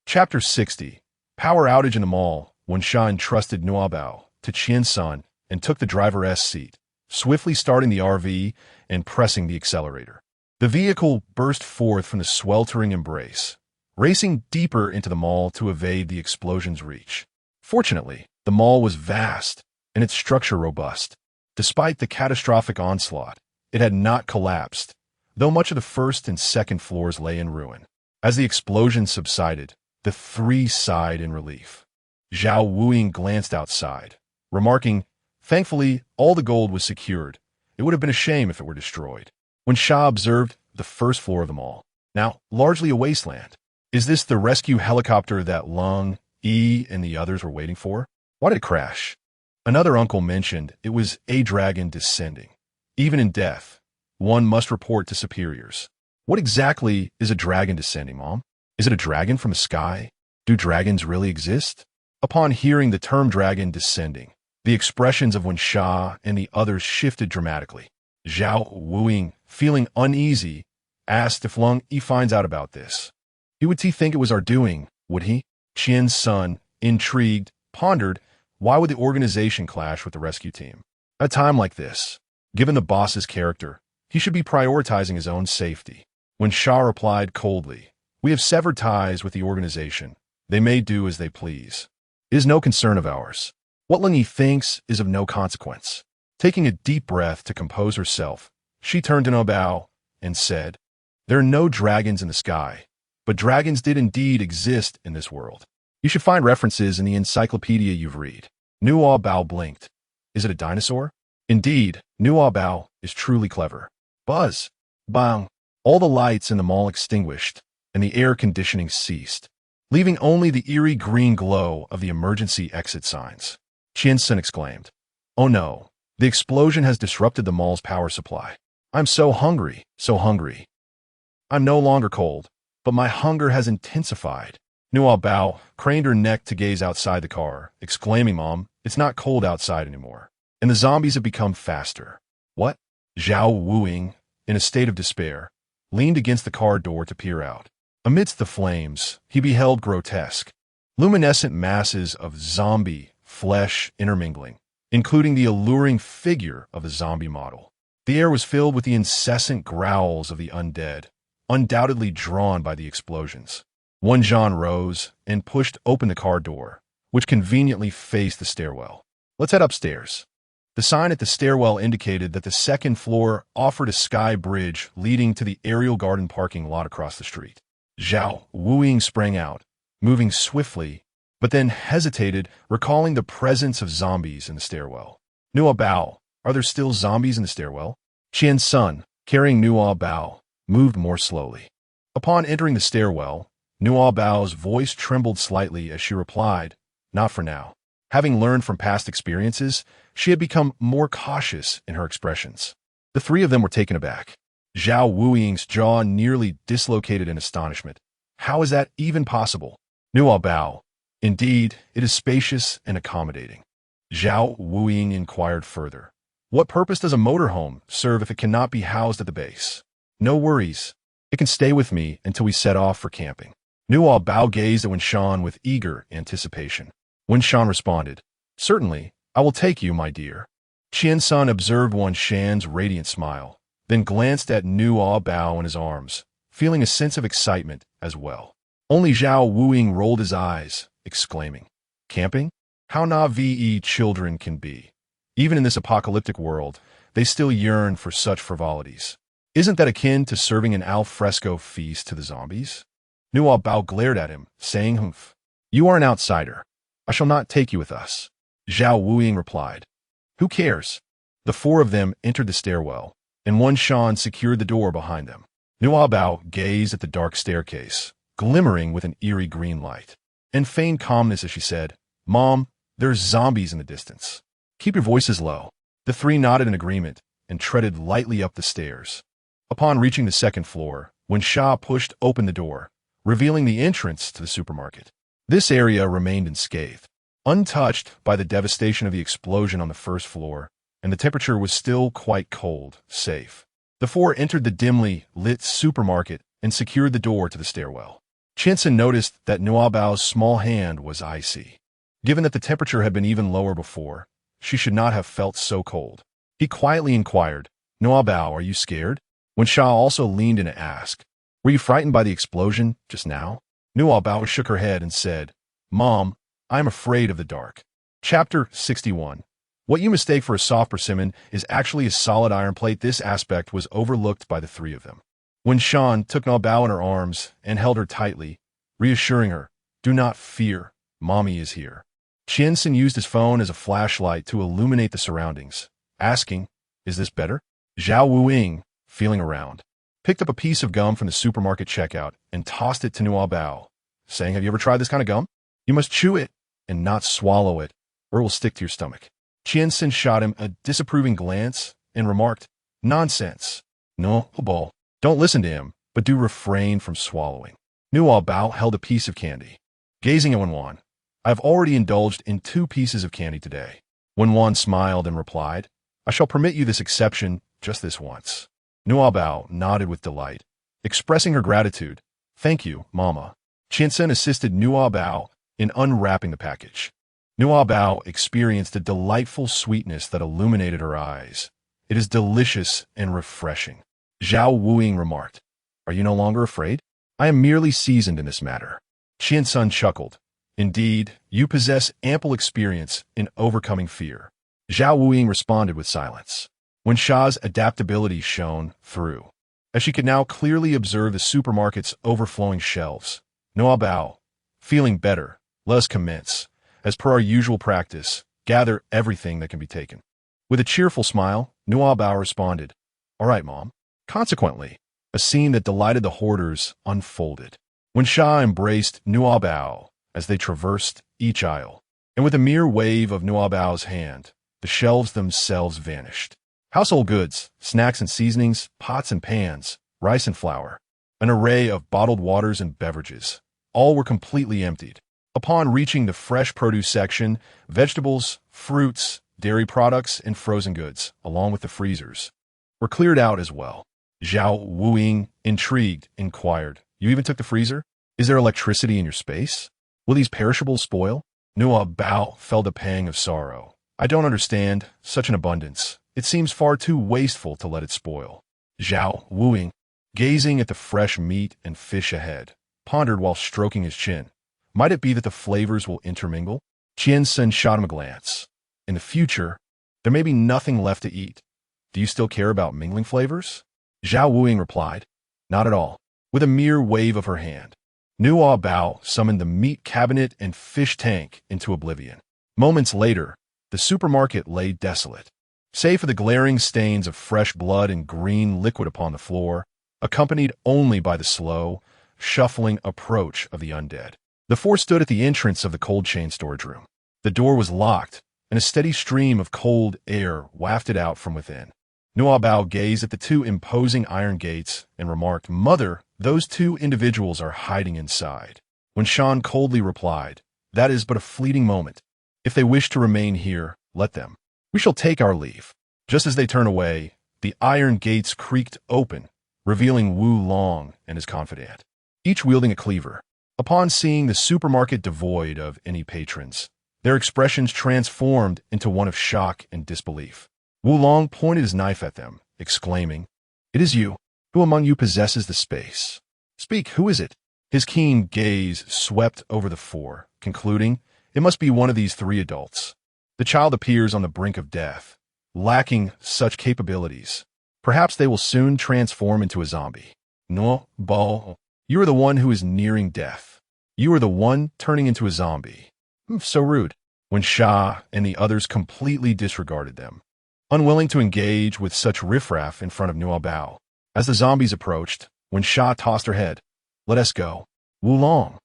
Chapter 60. Power outage in the mall. Wen-sha entrusted Nuobao to Qian's son and took the driver's seat, swiftly starting the RV and pressing the accelerator. The vehicle burst forth from the sweltering embrace, racing deeper into the mall to evade the explosion's reach. Fortunately, the mall was vast and its structure robust. Despite the catastrophic onslaught, it had not collapsed, though much of the first and second floors lay in ruin. As the explosion subsided, the 3 sighed in relief. Zhao Wuying glanced outside, remarking, "Thankfully, all the gold was secured. It would have been a shame if it were destroyed." Wen-sha observed the first floor of the mall, now largely a wasteland. Is this the rescue helicopter that Lung, Yi, and the others were waiting for? Why did it crash? Another uncle mentioned it was a dragon descending. Even in death, one must report to superiors. What exactly is a dragon descending, Mom? Is it a dragon from the sky? Do dragons really exist? Upon hearing the term dragon descending, the expressions of Wen-sha and the others shifted dramatically. Zhao Wuying, feeling uneasy, asked if Lung Yi finds out about this. Would he think it was our doing, would he? Qian's son, intrigued, pondered, why would the organization clash with the rescue team? At a time like this, given the boss's character, he should be prioritizing his own safety. Wen-sha replied coldly, "We have severed ties with the organization. They may do as they please. It is no concern of ours. What Lung Yi thinks is of no consequence." Taking a deep breath to compose herself, she turned to Nuobao and said, "There are no dragons in the sky, but dragons did indeed exist in this world. You should find references in the encyclopedia you've read." Nuobao blinked. "Is it a dinosaur?" Indeed, Nuobao is truly clever. Buzz! Bang! All the lights in the mall extinguished, and the air conditioning ceased, leaving only the eerie green glow of the emergency exit signs. Qiansen exclaimed, "Oh no, the explosion has disrupted the mall's power supply. I'm so hungry, so hungry. I'm no longer cold, but my hunger has intensified." Nuobao craned her neck to gaze outside the car, exclaiming, "Mom, it's not cold outside anymore. And the zombies have become faster." "What?" Zhao Wuing, in a state of despair, leaned against the car door to peer out. Amidst the flames, he beheld grotesque, luminescent masses of zombie flesh intermingling, including the alluring figure of a zombie model. The air was filled with the incessant growls of the undead, undoubtedly drawn by the explosions. Wenxian rose and pushed open the car door, which conveniently faced the stairwell. "Let's head upstairs." The sign at the stairwell indicated that the second floor offered a sky bridge leading to the aerial garden parking lot across the street. Zhao Wuing sprang out, moving swiftly, but then hesitated, recalling the presence of zombies in the stairwell. "Nuobao, are there still zombies in the stairwell?" Qian's son, carrying Nuobao, moved more slowly. Upon entering the stairwell, Nuobao's voice trembled slightly as she replied, "Not for now." Having learned from past experiences, she had become more cautious in her expressions. The three of them were taken aback. Zhao Wuing's jaw nearly dislocated in astonishment. "How is that even possible?" Nuobao, "Indeed, it is spacious and accommodating." Zhao Wuing inquired further. "What purpose does a motorhome serve if it cannot be housed at the base?" "No worries. It can stay with me until we set off for camping." Nuobao gazed at Wenxian with eager anticipation. Wenxian responded, "Certainly, I will take you, my dear." Qian's son observed Wenxian's radiant smile, then glanced at Nuobao in his arms, feeling a sense of excitement as well. Only Zhao Wuing rolled his eyes, exclaiming, "Camping? How naive children can be. Even in this apocalyptic world, they still yearn for such frivolities. Isn't that akin to serving an al fresco feast to the zombies?" Nuobao glared at him, saying, "Humph. You are an outsider. I shall not take you with us." Zhao Wuing replied, "Who cares?" The four of them entered the stairwell, and Wenxian secured the door behind them. Nuobao gazed at the dark staircase, glimmering with an eerie green light, and feigned calmness as she said, "Mom, there's zombies in the distance. Keep your voices low." The three nodded in agreement and treaded lightly up the stairs. Upon reaching the second floor, Wenxia pushed open the door, revealing the entrance to the supermarket. This area remained unscathed, untouched by the devastation of the explosion on the first floor, and the temperature was still quite cold, safe. The four entered the dimly lit supermarket and secured the door to the stairwell. Qiansen noticed that Nuobao's small hand was icy. Given that the temperature had been even lower before, she should not have felt so cold. He quietly inquired, "Nuobao, are you scared?" Wenxia also leaned in to ask, "Were you frightened by the explosion just now?" Nuobao shook her head and said, "Mom, I am afraid of the dark." Chapter 61. What you mistake for a soft persimmon is actually a solid iron plate. This aspect was overlooked by the three of them. Wenxian took Nuobao in her arms and held her tightly, reassuring her, "Do not fear, Mommy is here." Qiansen used his phone as a flashlight to illuminate the surroundings, asking, "Is this better?" Zhao Wuing, feeling around, picked up a piece of gum from the supermarket checkout and tossed it to Nuobao, saying, "Have you ever tried this kind of gum? You must chew it and not swallow it, or it will stick to your stomach." Qiansen shot him a disapproving glance and remarked, "Nonsense. Nuobao, don't listen to him, but do refrain from swallowing." Nuobao held a piece of candy. Gazing at Wenwan, "I have already indulged in 2 pieces of candy today." Wenwan smiled and replied, "I shall permit you this exception just this once." Nuobao nodded with delight, expressing her gratitude. "Thank you, Mama." Qiansen assisted Nuobao in unwrapping the package. Nuobao experienced a delightful sweetness that illuminated her eyes. "It is delicious and refreshing." Zhao Wuing remarked, "Are you no longer afraid?" "I am merely seasoned in this matter." Qiansen chuckled. "Indeed, you possess ample experience in overcoming fear." Zhao Wuing responded with silence. Wenxia's adaptability shone through, as she could now clearly observe the supermarket's overflowing shelves. "Nuobao, feeling better, let us commence. As per our usual practice, gather everything that can be taken." With a cheerful smile, Nuobao responded, "All right, Mom." Consequently, a scene that delighted the hoarders unfolded. Wenxia embraced Nuobao as they traversed each aisle, and with a mere wave of Nuobao's hand, the shelves themselves vanished. Household goods, snacks and seasonings, pots and pans, rice and flour, an array of bottled waters and beverages, all were completely emptied. Upon reaching the fresh produce section, vegetables, fruits, dairy products, and frozen goods, along with the freezers, were cleared out as well. Zhao Wuing, intrigued, inquired, "You even took the freezer? Is there electricity in your space? Will these perishables spoil?" Nuobao felt a pang of sorrow. "I don't understand such an abundance. It seems far too wasteful to let it spoil." Zhao Wuing, gazing at the fresh meat and fish ahead, pondered while stroking his chin. Might it be that the flavors will intermingle? Qiansun shot him a glance. In the future, there may be nothing left to eat. Do you still care about mingling flavors? Zhao Wuing replied, "Not at all," with a mere wave of her hand. Nuobao summoned the meat cabinet and fish tank into oblivion. Moments later, the supermarket lay desolate, save for the glaring stains of fresh blood and green liquid upon the floor, accompanied only by the slow, shuffling approach of the undead. The four stood at the entrance of the cold chain storage room. The door was locked, and a steady stream of cold air wafted out from within. Nuobao gazed at the two imposing iron gates and remarked, "Mother, those two individuals are hiding inside." When Shan coldly replied, "That is but a fleeting moment. If they wish to remain here, let them. We shall take our leave." Just as they turned away, the iron gates creaked open, revealing Wu Long and his confidant, each wielding a cleaver. Upon seeing the supermarket devoid of any patrons, their expressions transformed into one of shock and disbelief. Wu Long pointed his knife at them, exclaiming, "It is you. Who among you possesses the space? Speak, who is it?" His keen gaze swept over the four, concluding, "It must be one of these three adults. The child appears on the brink of death, lacking such capabilities. Perhaps they will soon transform into a zombie." Nuobao, you are the one who is nearing death. You are the one turning into a zombie. So rude. When Sha and the others completely disregarded them, unwilling to engage with such riffraff in front of Nuobao. As the zombies approached, when Sha tossed her head, "Let us go. Wu Long.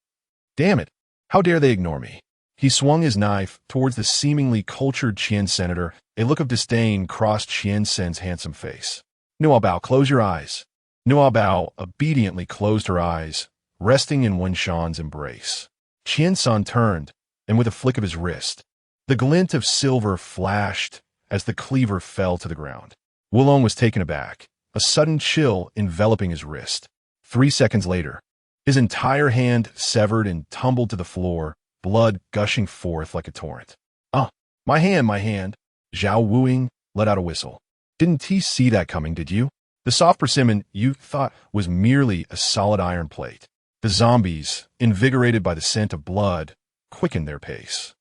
Damn it. How dare they ignore me?" He swung his knife towards the seemingly cultured Qian senator. A look of disdain crossed Qian Sen's handsome face. "Nuobao, close your eyes." Nuobao obediently closed her eyes, resting in Wen Shan's embrace. Qian Sen turned, and with a flick of his wrist, the glint of silver flashed as the cleaver fell to the ground. Wu Long was taken aback, a sudden chill enveloping his wrist. 3 seconds later, his entire hand severed and tumbled to the floor, blood gushing forth like a torrent. "Ah, my hand." Zhao Wuing let out a whistle. "Didn't he see that coming, did you? The soft persimmon you thought was merely a solid iron plate." The zombies, invigorated by the scent of blood, quickened their pace.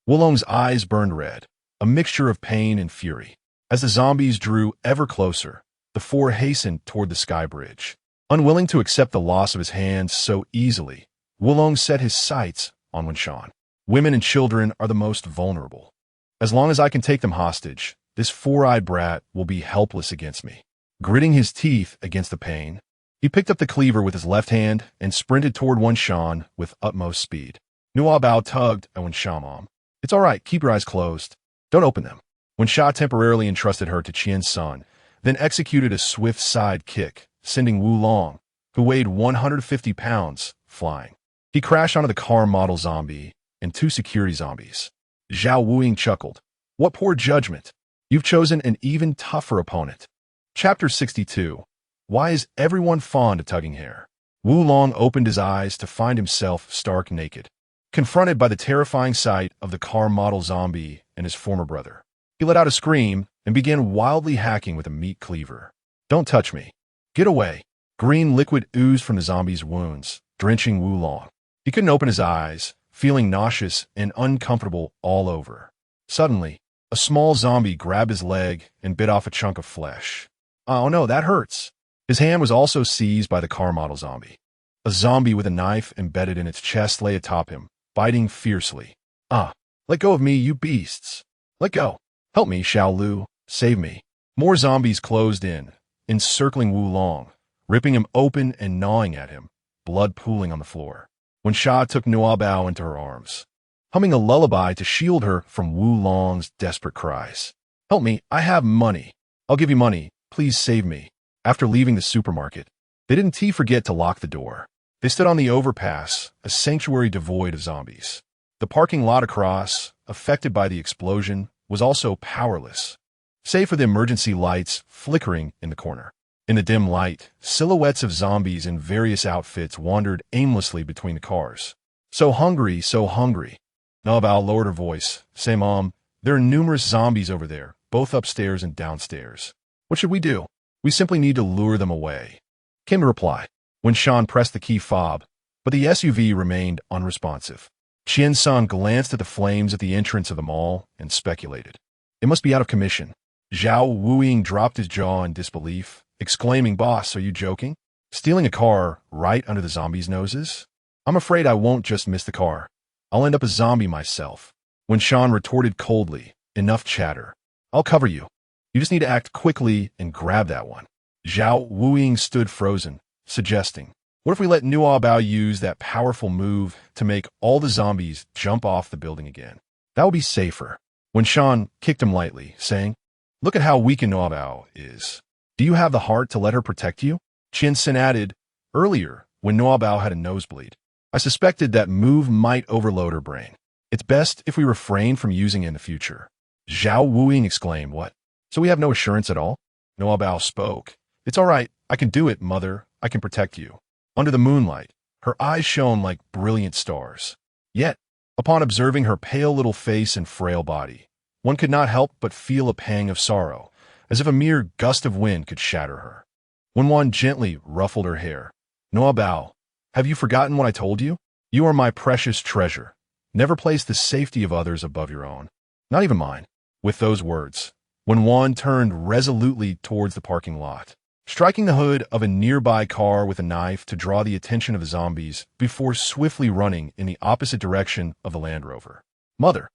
Wu Long's eyes burned red, a mixture of pain and fury. As the zombies drew ever closer, the four hastened toward the sky bridge. Unwilling to accept the loss of his hands so easily, Wu Long set his sights on Wen Shan. Women and children are the most vulnerable. As long as I can take them hostage, this four-eyed brat will be helpless against me. Gritting his teeth against the pain, he picked up the cleaver with his left hand and sprinted toward Wen Shan with utmost speed. Nuobao tugged at Wen Shan. "It's all right, keep your eyes closed. Don't open them." Wen Sha temporarily entrusted her to Qian Sen, then executed a swift side kick, sending Wu Long, who weighed 150 pounds, flying. He crashed onto the car model zombie and two security zombies. Zhao Wuing chuckled. "What poor judgment. You've chosen an even tougher opponent." Chapter 62. Why is everyone fond of tugging hair? Wu Long opened his eyes to find himself stark naked, confronted by the terrifying sight of the car model zombie and his former brother. He let out a scream and began wildly hacking with a meat cleaver. "Don't touch me. Get away." Green liquid oozed from the zombie's wounds, drenching Wu Long. He couldn't open his eyes, feeling nauseous and uncomfortable all over. Suddenly, a small zombie grabbed his leg and bit off a chunk of flesh. "Oh no, that hurts." His hand was also seized by the car model zombie. A zombie with a knife embedded in its chest lay atop him, biting fiercely. "Ah, let go of me, you beasts. Let go. Help me, Xiao Lu. Save me." More zombies closed in, encircling Wu Long, ripping him open and gnawing at him, blood pooling on the floor. When Sha took Nuobao into her arms, humming a lullaby to shield her from Wu Long's desperate cries. "Help me, I have money. I'll give you money. Please save me." After leaving the supermarket, they didn't forget to lock the door. They stood on the overpass, a sanctuary devoid of zombies. The parking lot across, affected by the explosion, was also powerless, save for the emergency lights flickering in the corner. In the dim light, silhouettes of zombies in various outfits wandered aimlessly between the cars. So hungry, so hungry. Nuobao lowered her voice. Say, Mom, there are numerous zombies over there, both upstairs and downstairs. What should we do? We simply need to lure them away, came the reply, when Sean pressed the key fob, but the SUV remained unresponsive. Qian-san glanced at the flames at the entrance of the mall and speculated. It must be out of commission. Zhao Wuying dropped his jaw in disbelief, exclaiming, Boss, are you joking? Stealing a car right under the zombies' noses? I'm afraid I won't just miss the car. I'll end up a zombie myself. When Sean retorted coldly, enough chatter. I'll cover you. You just need to act quickly and grab that one. Zhao Wuying stood frozen, suggesting, what if we let Nuobao use that powerful move to make all the zombies jump off the building again? That would be safer. When Sean kicked him lightly, saying, Look at how weak Nuobao is. Do you have the heart to let her protect you? Qian-san added, Earlier, when Nuobao had a nosebleed, I suspected that move might overload her brain. It's best if we refrain from using it in the future. Zhao Wuying exclaimed, What? So we have no assurance at all? Nuobao spoke. It's all right. I can do it, Mother. I can protect you. Under the moonlight, her eyes shone like brilliant stars. Yet, upon observing her pale little face and frail body, one could not help but feel a pang of sorrow, as if a mere gust of wind could shatter her. When one gently ruffled her hair, Nuobao, have you forgotten what I told you? You are my precious treasure. Never place the safety of others above your own, not even mine. With those words, when Juan turned resolutely towards the parking lot, striking the hood of a nearby car with a knife to draw the attention of the zombies before swiftly running in the opposite direction of the Land Rover. Mother,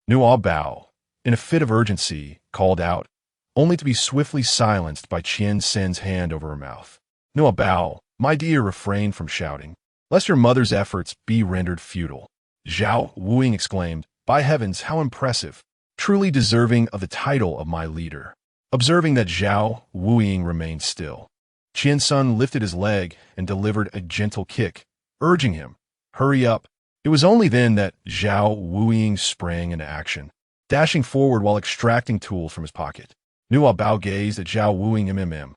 Nuobao, in a fit of urgency, called out, only to be swiftly silenced by Qian-sen's hand over her mouth. Nuobao, my dear, refrain from shouting, lest your mother's efforts be rendered futile. Zhao Wuying exclaimed, By heavens, how impressive! Truly deserving of the title of my leader. Observing that Zhao Wuying remained still, Qian-san lifted his leg and delivered a gentle kick, urging him, Hurry up. It was only then that Zhao Wuying sprang into action, dashing forward while extracting tools from his pocket. Nuobao gazed at Zhao Wuying.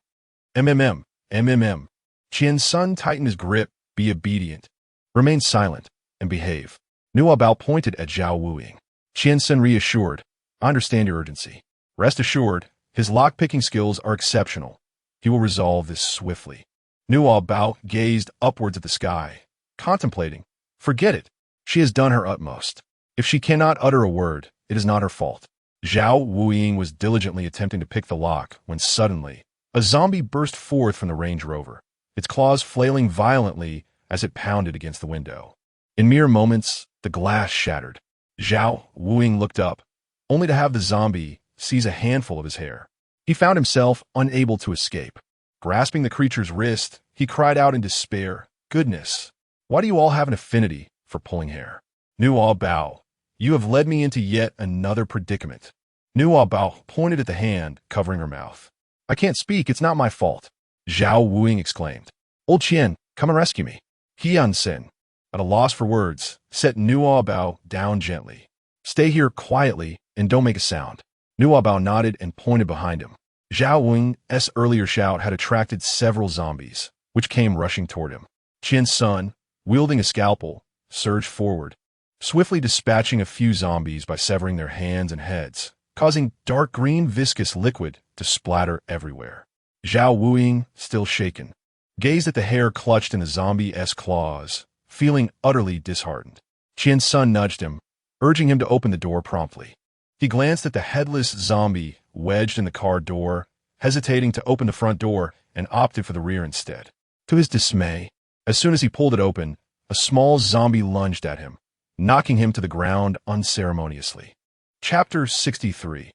MMM. Qian-san tightened his grip. Be obedient. Remain silent and behave. Nuobao pointed at Zhao Wuying. Qian-san reassured, I understand your urgency. Rest assured, his lock-picking skills are exceptional. He will resolve this swiftly. Nuobao gazed upwards at the sky, contemplating. Forget it. She has done her utmost. If she cannot utter a word, it is not her fault. Zhao Wuying was diligently attempting to pick the lock when suddenly, a zombie burst forth from the Range Rover, its claws flailing violently as it pounded against the window. In mere moments, the glass shattered. Zhao Wuying looked up, only to have the zombie seize a handful of his hair. He found himself unable to escape. Grasping the creature's wrist, he cried out in despair, Goodness, why do you all have an affinity for pulling hair? Nuobao, you have led me into yet another predicament. Nuobao pointed at the hand covering her mouth. I can't speak, it's not my fault. Zhao Wuying exclaimed. Old Qian, come and rescue me. Qian-sen, at a loss for words, set Nuobao down gently. Stay here quietly and don't make a sound. Nuobao nodded and pointed behind him. Zhao Wuying's earlier shout had attracted several zombies, which came rushing toward him. Qian-san, wielding a scalpel, surged forward, swiftly dispatching a few zombies by severing their hands and heads, causing dark green viscous liquid to splatter everywhere. Zhao Wuying, still shaken, gazed at the hair clutched in the zombie-esque claws, feeling utterly disheartened. Qian-san nudged him, urging him to open the door promptly. He glanced at the headless zombie wedged in the car door, hesitating to open the front door, and opted for the rear instead. To his dismay, as soon as he pulled it open, a small zombie lunged at him, knocking him to the ground unceremoniously. Chapter 63.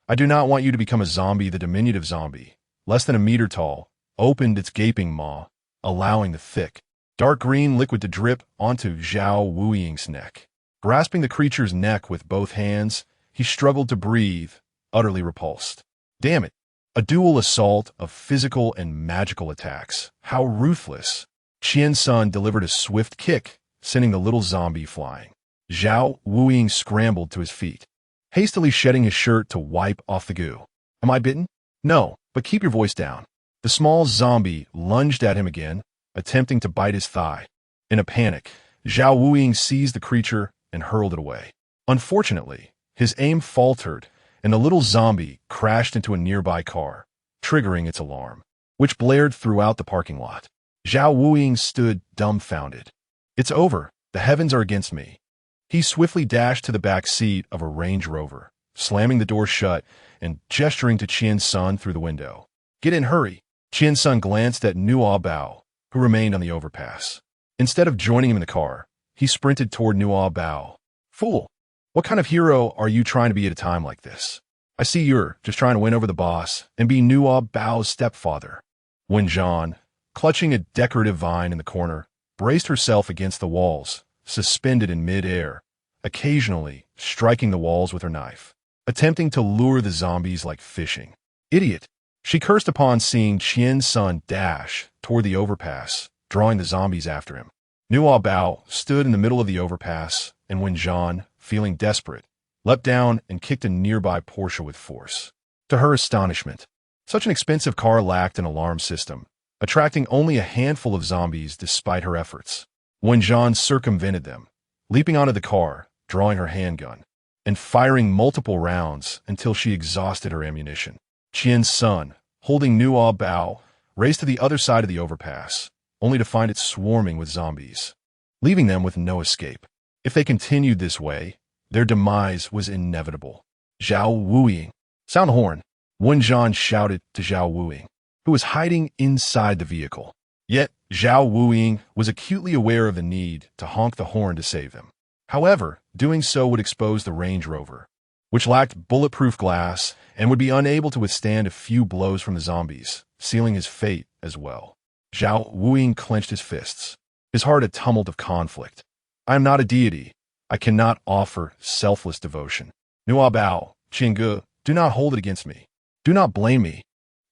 I do not want you to become a zombie. The diminutive zombie, less than a meter tall, opened its gaping maw, allowing the thick, dark green liquid to drip onto Zhao Wuying's neck. Grasping the creature's neck with both hands, he struggled to breathe, utterly repulsed. Damn it! A dual assault of physical and magical attacks. How ruthless! Qian Sun delivered a swift kick, sending the little zombie flying. Zhao Wuying scrambled to his feet, hastily shedding his shirt to wipe off the goo. Am I bitten? No, but keep your voice down. The small zombie lunged at him again, attempting to bite his thigh. In a panic, Zhao Wuying seized the creature and hurled it away. Unfortunately, his aim faltered, and the little zombie crashed into a nearby car, triggering its alarm, which blared throughout the parking lot. Zhao Wuying stood dumbfounded. It's over. The heavens are against me. He swiftly dashed to the back seat of a Range Rover, slamming the door shut and gesturing to Qian Sun through the window. Get in, hurry. Qian Sun glanced at Nuobao, who remained on the overpass. Instead of joining him in the car, he sprinted toward Nuobao. Fool! What kind of hero are you trying to be at a time like this? I see you're just trying to win over the boss and be Nuobao's stepfather. When Zhan, clutching a decorative vine in the corner, braced herself against the walls, suspended in mid-air, occasionally striking the walls with her knife, attempting to lure the zombies like fishing. Idiot! She cursed upon seeing Qian Sun dash toward the overpass, drawing the zombies after him. Nuobao stood in the middle of the overpass, and when Zhan, feeling desperate, leapt down and kicked a nearby Porsche with force. To her astonishment, such an expensive car lacked an alarm system, attracting only a handful of zombies despite her efforts. When Zhan circumvented them, leaping onto the car, drawing her handgun, and firing multiple rounds until she exhausted her ammunition, Qian Sun, holding Nuobao, raced to the other side of the overpass, only to find it swarming with zombies, leaving them with no escape. If they continued this way, their demise was inevitable. Zhao Wuying. Sound the horn. Wen Zhan shouted to Zhao Wuying, who was hiding inside the vehicle. Yet, Zhao Wuying was acutely aware of the need to honk the horn to save them. However, doing so would expose the Range Rover, which lacked bulletproof glass and would be unable to withstand a few blows from the zombies, sealing his fate as well. Zhao Wuying clenched his fists, his heart a tumult of conflict. I am not a deity. I cannot offer selfless devotion. Nuobao, Qingge, do not hold it against me. Do not blame me.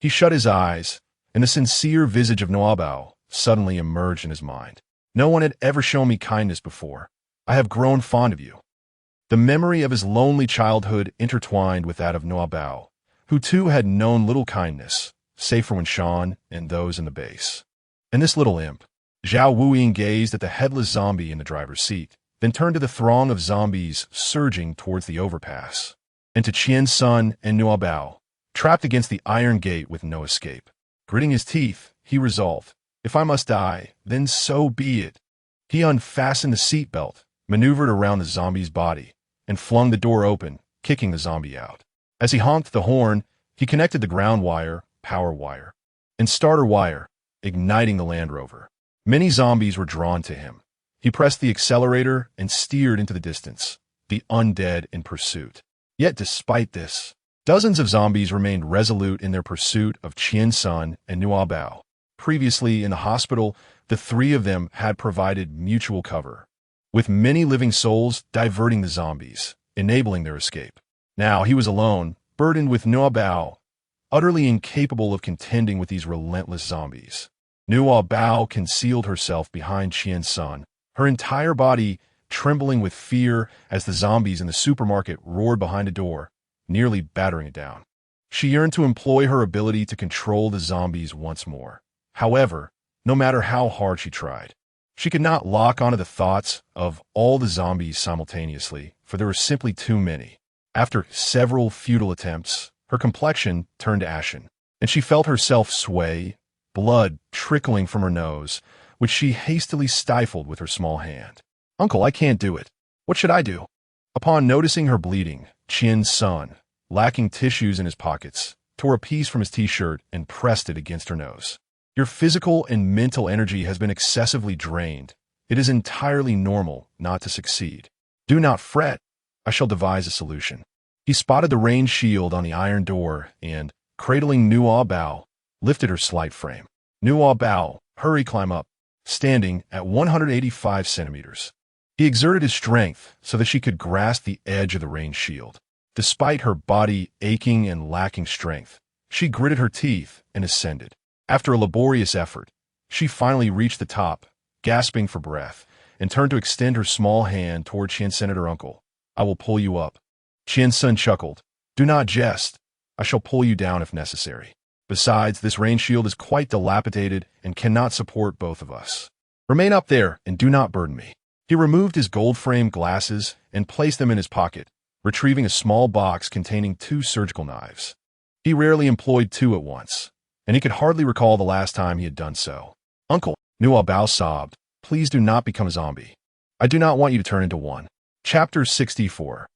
He shut his eyes, and the sincere visage of Nuobao suddenly emerged in his mind. No one had ever shown me kindness before. I have grown fond of you. The memory of his lonely childhood intertwined with that of Nuobao, who too had known little kindness, save for Shan and those in the base. And this little imp. Zhao Wuying gazed at the headless zombie in the driver's seat, then turned to the throng of zombies surging towards the overpass, and to Qian Sun and Nuobao, trapped against the iron gate with no escape. Gritting his teeth, he resolved, if I must die, then so be it. He unfastened the seatbelt, maneuvered around the zombie's body, and flung the door open, kicking the zombie out. As he honked the horn, he connected the ground wire, power wire, and starter wire, igniting the Land Rover. Many zombies were drawn to him. He pressed the accelerator and steered into the distance, the undead in pursuit. Yet despite this, dozens of zombies remained resolute in their pursuit of Qian Sun and Nuobao. Previously in the hospital, the three of them had provided mutual cover, with many living souls diverting the zombies, enabling their escape. Now he was alone, burdened with Nuobao, utterly incapable of contending with these relentless zombies. Nuobao concealed herself behind Qian Sun, her entire body trembling with fear as the zombies in the supermarket roared behind a door, nearly battering it down. She yearned to employ her ability to control the zombies once more. However, no matter how hard she tried, she could not lock onto the thoughts of all the zombies simultaneously, for there were simply too many. After several futile attempts, her complexion turned ashen, and she felt herself sway, blood trickling from her nose, which she hastily stifled with her small hand. Uncle, I can't do it. What should I do? Upon noticing her bleeding, Qian Sun, lacking tissues in his pockets, tore a piece from his t-shirt and pressed it against her nose. Your physical and mental energy has been excessively drained. It is entirely normal not to succeed. Do not fret. I shall devise a solution. He spotted the range shield on the iron door and, cradling Nuobao, lifted her slight frame. Nuobao, hurry, climb up, standing at 185 centimeters. He exerted his strength so that she could grasp the edge of the range shield. Despite her body aching and lacking strength, she gritted her teeth and ascended. After a laborious effort, She finally reached the top, gasping for breath, and turned to extend her small hand toward Qiansun and her uncle. I will pull you up. Qiansun chuckled. Do not jest. I shall pull you down if necessary. Besides, this rain shield is quite dilapidated and cannot support both of us. Remain up there and do not burden me. He removed his gold-framed glasses and placed them in his pocket, retrieving a small box containing 2 surgical knives. He rarely employed 2 at once, and he could hardly recall the last time he had done so. Uncle, Nuobao sobbed, please do not become a zombie. I do not want you to turn into one. Chapter 64.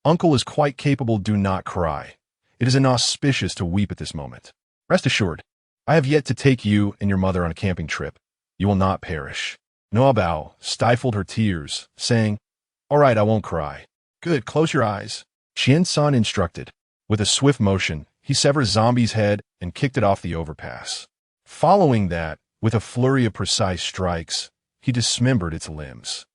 Uncle is quite capable, do not cry. It is inauspicious to weep at this moment. Rest assured, I have yet to take you and your mother on a camping trip. You will not perish. Nuobao stifled her tears, saying, All right, I won't cry. Good, close your eyes. Qiansun instructed. With a swift motion, he severed Zombie's head and kicked it off the overpass. Following that, with a flurry of precise strikes, he dismembered its limbs.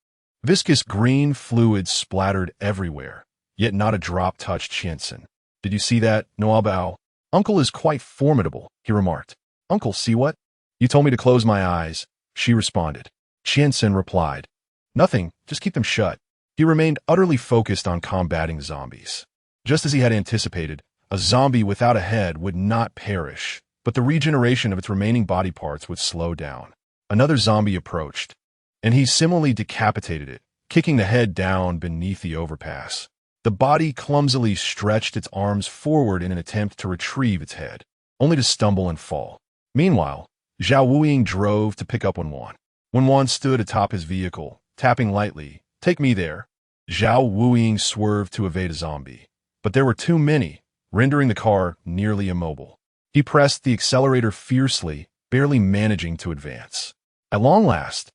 Viscous green fluid splattered everywhere, yet not a drop touched Qiansun. Did you see that, Nuobao? Uncle is quite formidable, he remarked. Uncle, see what? You told me to close my eyes, she responded. Qiansun replied. Nothing, just keep them shut. He remained utterly focused on combating zombies. Just as he had anticipated, a zombie without a head would not perish, but the regeneration of its remaining body parts would slow down. Another zombie approached, and he similarly decapitated it, kicking the head down beneath the overpass. The body clumsily stretched its arms forward in an attempt to retrieve its head, only to stumble and fall. Meanwhile, Zhao Wuying drove to pick up Wenwan. Wenwan stood atop his vehicle, tapping lightly. Take me there. Zhao Wuying swerved to evade a zombie, but there were too many, rendering the car nearly immobile. He pressed the accelerator fiercely, barely managing to advance. At long last,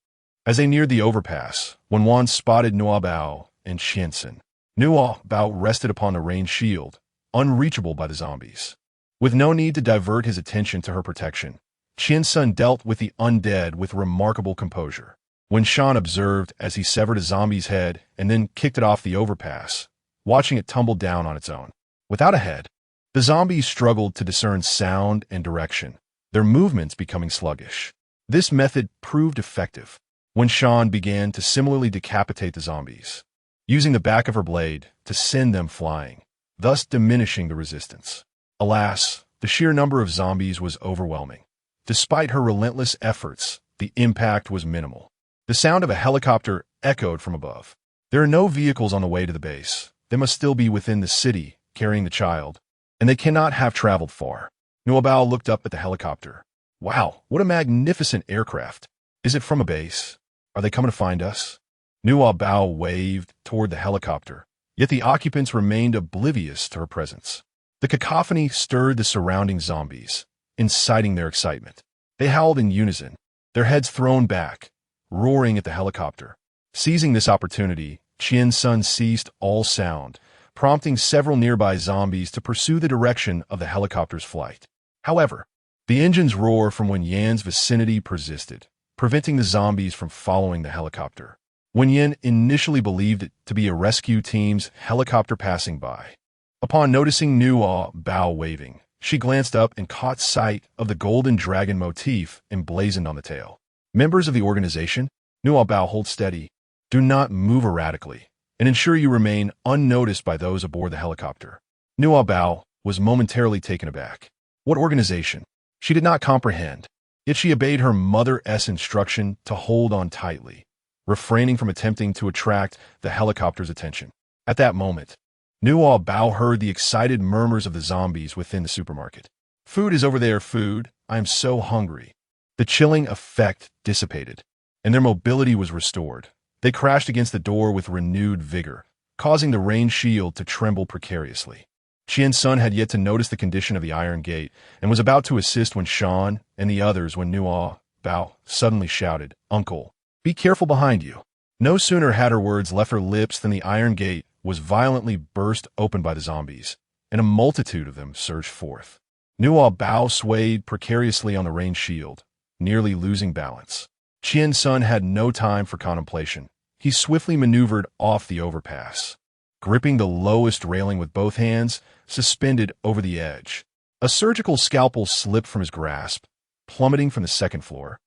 as they neared the overpass, Wenwan spotted Nuobao and Qiansun. Nuobao rested upon the rain shield, unreachable by the zombies. With no need to divert his attention to her protection, Qiansun dealt with the undead with remarkable composure. When Shan observed as he severed a zombie's head and then kicked it off the overpass, watching it tumble down on its own. Without a head, the zombies struggled to discern sound and direction, their movements becoming sluggish. This method proved effective when Shan began to similarly decapitate the zombies, using the back of her blade to send them flying, thus diminishing the resistance. Alas, the sheer number of zombies was overwhelming. Despite her relentless efforts, the impact was minimal. The sound of a helicopter echoed from above. There are no vehicles on the way to the base. They must still be within the city, carrying the child, and they cannot have traveled far. Nuobao looked up at the helicopter. Wow, what a magnificent aircraft. Is it from a base? Are they coming to find us? Nuobao waved toward the helicopter, yet the occupants remained oblivious to her presence. The cacophony stirred the surrounding zombies, inciting their excitement. They howled in unison, their heads thrown back, roaring at the helicopter. Seizing this opportunity, Qiansun ceased all sound, prompting several nearby zombies to pursue the direction of the helicopter's flight. However, the engine's roar from Wenyan's vicinity persisted, preventing the zombies from following the helicopter. Wenyan initially believed it to be a rescue team's helicopter passing by. Upon noticing Nuobao waving, she glanced up and caught sight of the golden dragon motif emblazoned on the tail. Members of the organization, Nuobao, hold steady. Do not move erratically, and ensure you remain unnoticed by those aboard the helicopter. Nuobao was momentarily taken aback. What organization? She did not comprehend, yet she obeyed her mother's instruction to hold on tightly, refraining from attempting to attract the helicopter's attention. At that moment, Nuobao heard the excited murmurs of the zombies within the supermarket. Food is over there, food. I am so hungry. The chilling effect dissipated, and their mobility was restored. They crashed against the door with renewed vigor, causing the rain shield to tremble precariously. Qiansun had yet to notice the condition of the iron gate and was about to assist when Shan and the others when Nuobao suddenly shouted, Uncle, be careful behind you. No sooner had her words left her lips than the iron gate was violently burst open by the zombies, and a multitude of them surged forth. Nuobao swayed precariously on the rain shield, nearly losing balance. Qiansun had no time for contemplation. He swiftly maneuvered off the overpass, gripping the lowest railing with both hands, suspended over the edge. A surgical scalpel slipped from his grasp, plummeting from the second floor.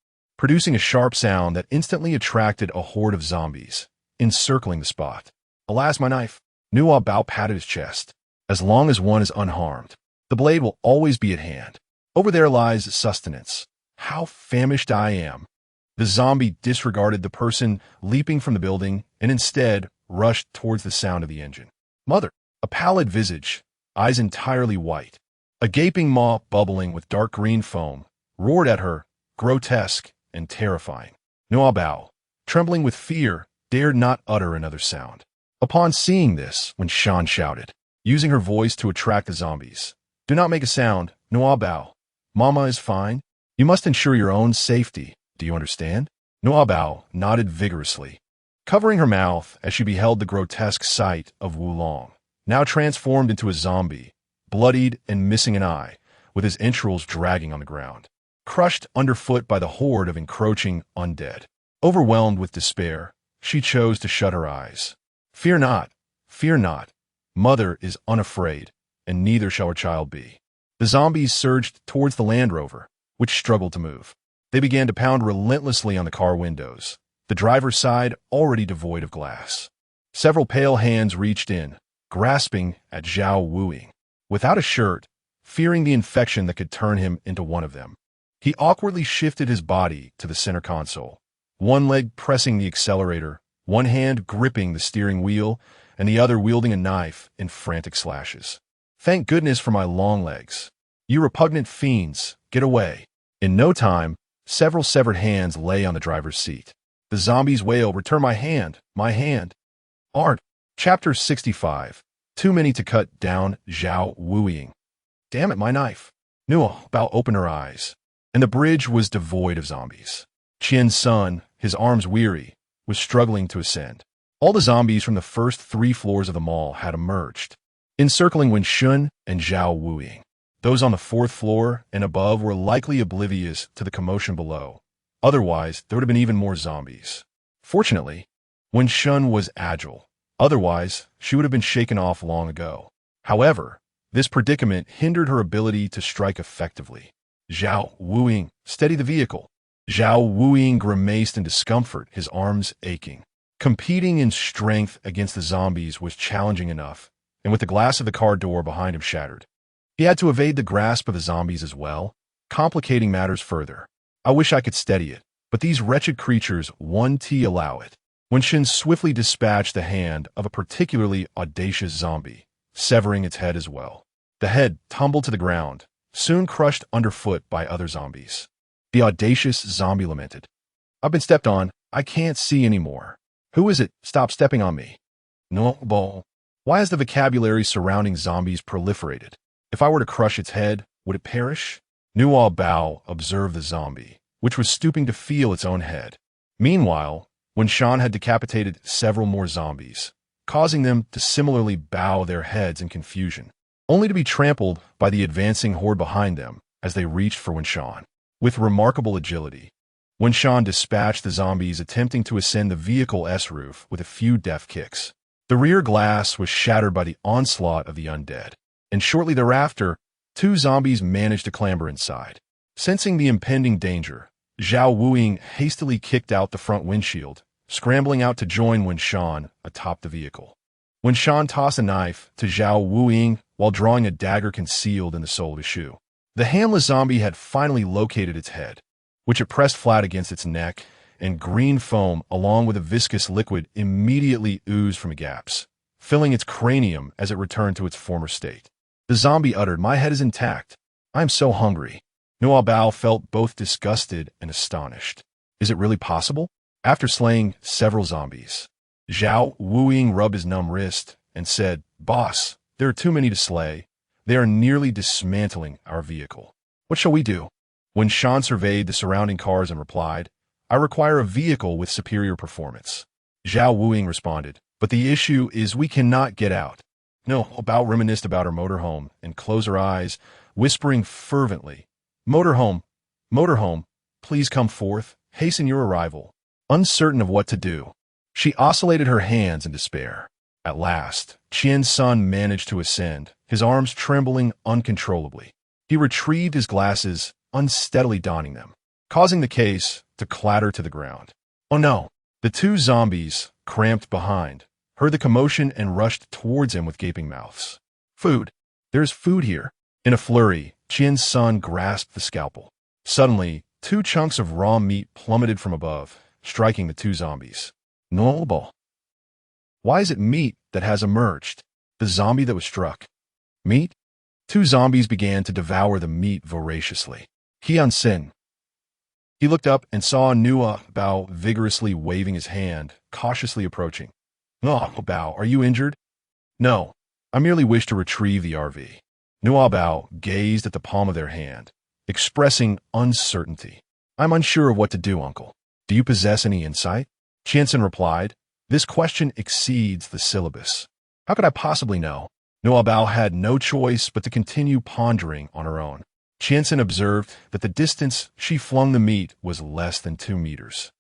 producing a sharp sound that instantly attracted a horde of zombies, encircling the spot. Alas, my knife. Nuobao patted his chest. As long as one is unharmed, the blade will always be at hand. Over there lies sustenance. How famished I am. The zombie disregarded the person leaping from the building and instead rushed towards the sound of the engine. Mother, a pallid visage, eyes entirely white, a gaping maw bubbling with dark green foam, roared at her, grotesque and terrifying. Nuobao, trembling with fear, dared not utter another sound. Upon seeing this, when Shan shouted, using her voice to attract the zombies, "Do not make a sound, Nuobao. Mama is fine. You must ensure your own safety. Do you understand?" Nuobao nodded vigorously, covering her mouth as she beheld the grotesque sight of Wulong, now transformed into a zombie, bloodied and missing an eye, with his entrails dragging on the ground, crushed underfoot by the horde of encroaching undead. Overwhelmed with despair, she chose to shut her eyes. Fear not, fear not. Mother is unafraid, and neither shall her child be. The zombies surged towards the Land Rover, which struggled to move. They began to pound relentlessly on the car windows, the driver's side already devoid of glass. Several pale hands reached in, grasping at Zhao Wuing. Without a shirt, fearing the infection that could turn him into one of them, he awkwardly shifted his body to the center console, one leg pressing the accelerator, one hand gripping the steering wheel, and the other wielding a knife in frantic slashes. Thank goodness for my long legs. You repugnant fiends, get away. In no time, several severed hands lay on the driver's seat. The zombies wail, "Return my hand, my hand." Art. Chapter 65. Too many to cut down Zhao Wuing. Damn it, my knife. Nuobao opened her eyes, and the bridge was devoid of zombies. Qian's son, his arms weary, was struggling to ascend. All the zombies from the first 3 floors of the mall had emerged, encircling Wenshun and Zhao Wuing. Those on the 4th floor and above were likely oblivious to the commotion below. Otherwise, there would have been even more zombies. Fortunately, Wenshun was agile. Otherwise, she would have been shaken off long ago. However, this predicament hindered her ability to strike effectively. Zhao Wuing, steady the vehicle. Zhao Wuing grimaced in discomfort, his arms aching. Competing in strength against the zombies was challenging enough, and with the glass of the car door behind him shattered, he had to evade the grasp of the zombies as well, complicating matters further. I wish I could steady it, but these wretched creatures won't allow it. Wenshun swiftly dispatched the hand of a particularly audacious zombie, severing its head as well. The head tumbled to the ground, soon crushed underfoot by other zombies. The audacious zombie lamented, "I've been stepped on. I can't see anymore. Who is it? Stop stepping on me." Nuobao. Why has the vocabulary surrounding zombies proliferated? If I were to crush its head, would it perish? Nuobao observed the zombie, which was stooping to feel its own head. Meanwhile, Shan had decapitated several more zombies, causing them to similarly bow their heads in confusion, only to be trampled by the advancing horde behind them as they reached for Shan. With remarkable agility, Shan dispatched the zombies attempting to ascend the vehicle's roof with a few deft kicks. The rear glass was shattered by the onslaught of the undead, and shortly thereafter, 2 zombies managed to clamber inside. Sensing the impending danger, Zhao Wuing hastily kicked out the front windshield, scrambling out to join Shan atop the vehicle. Shan tossed a knife to Zhao Wuing while drawing a dagger concealed in the sole of his shoe. The handless zombie had finally located its head, which it pressed flat against its neck, and green foam along with a viscous liquid immediately oozed from the gaps, filling its cranium as it returned to its former state. The zombie uttered, "My head is intact. I am so hungry." Nuobao felt both disgusted and astonished. Is it really possible? After slaying several zombies, Zhao Wuing rubbed his numb wrist and said, "Boss, there are too many to slay. They are nearly dismantling our vehicle. What shall we do?" Shan surveyed the surrounding cars and replied, "I require a vehicle with superior performance." Zhao Wuing responded, "But the issue is we cannot get out." Nuobao reminisced about her motorhome and closed her eyes, whispering fervently, "Motorhome, motorhome, please come forth, hasten your arrival." Uncertain of what to do, she oscillated her hands in despair. At last, Qian's son managed to ascend, his arms trembling uncontrollably. He retrieved his glasses, unsteadily donning them, causing the case to to clatter to the ground. Oh no! The two zombies, cramped behind, heard the commotion and rushed towards him with gaping mouths. Food! There's food here! In a flurry, Qian's son grasped the scalpel. Suddenly, two chunks of raw meat plummeted from above, striking the two zombies. Nuobao. Why is it meat that has emerged? The zombie that was struck. Meat? Two zombies began to devour the meat voraciously. Sin. He looked up and saw Nuobao vigorously waving his hand, cautiously approaching. Nuobao, are you injured? No, I merely wish to retrieve the RV. Nuobao gazed at the palm of their hand, expressing uncertainty. I'm unsure of what to do, uncle. Do you possess any insight? Qiansen replied, this question exceeds the syllabus. How could I possibly know? Nuobao had no choice but to continue pondering on her own. Qiansen observed that the distance she flung the meat was less than 2 meters.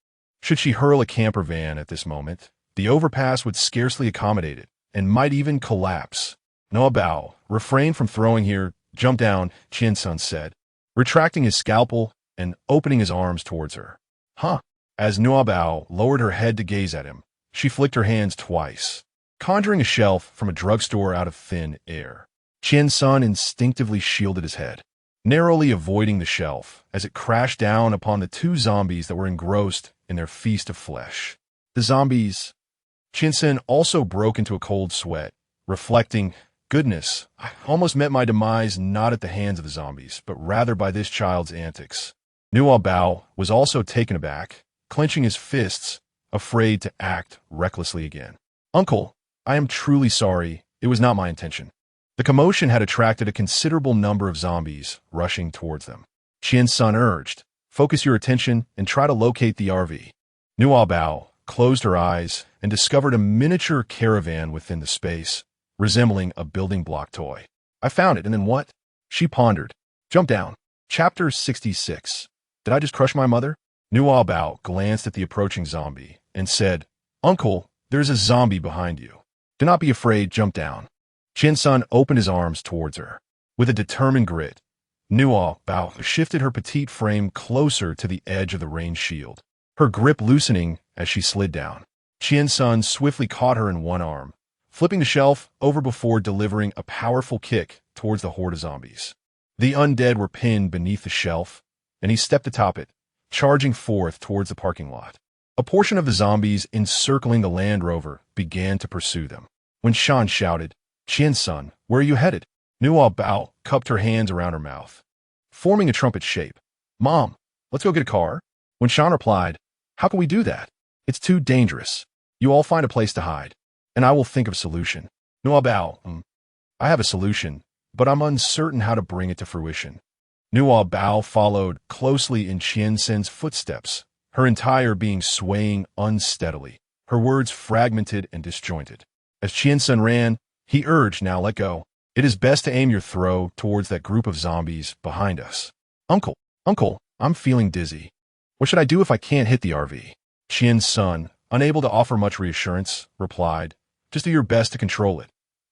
Should she hurl a camper van at this moment, the overpass would scarcely accommodate it, and might even collapse. Nuobao, refrain from throwing here, jump down, Qiansen said, retracting his scalpel and opening his arms towards her. Huh? As Nuobao lowered her head to gaze at him, she flicked her hands twice, conjuring a shelf from a drugstore out of thin air. Qiansen instinctively shielded his head, narrowly avoiding the shelf as it crashed down upon the two zombies that were engrossed in their feast of flesh. The zombies. Qiansen also broke into a cold sweat, reflecting, goodness, I almost met my demise not at the hands of the zombies, but rather by this child's antics. Nuobao was also taken aback, clenching his fists, afraid to act recklessly again. Uncle, I am truly sorry. It was not my intention. The commotion had attracted a considerable number of zombies rushing towards them. Qiansen urged, focus your attention and try to locate the RV. Nuobao closed her eyes and discovered a miniature caravan within the space, resembling a building block toy. I found it, and then what? She pondered. Jump down. Chapter 66. Did I just crush my mother? Nuobao glanced at the approaching zombie and said, Uncle, there's a zombie behind you. Do not be afraid, jump down. Qiansen opened his arms towards her. With a determined grit, Nuobao shifted her petite frame closer to the edge of the range shield, her grip loosening as she slid down. Qiansen swiftly caught her in one arm, flipping the shelf over before delivering a powerful kick towards the horde of zombies. The undead were pinned beneath the shelf, and he stepped atop it, charging forth towards the parking lot. A portion of the zombies encircling the Land Rover began to pursue them. When Shan shouted, Qiansen, where are you headed? Nuobao cupped her hands around her mouth, forming a trumpet shape. Mom, let's go get a car. When Shan replied, how can we do that? It's too dangerous. You all find a place to hide, and I will think of a solution. Nuobao, I have a solution, but I'm uncertain how to bring it to fruition. Nuobao followed closely in Qiansen's footsteps, her entire being swaying unsteadily, her words fragmented and disjointed. As Qiansen ran, he urged, now let go. It is best to aim your throw towards that group of zombies behind us. Uncle, I'm feeling dizzy. What should I do if I can't hit the RV? Qiansen, unable to offer much reassurance, replied, just do your best to control it.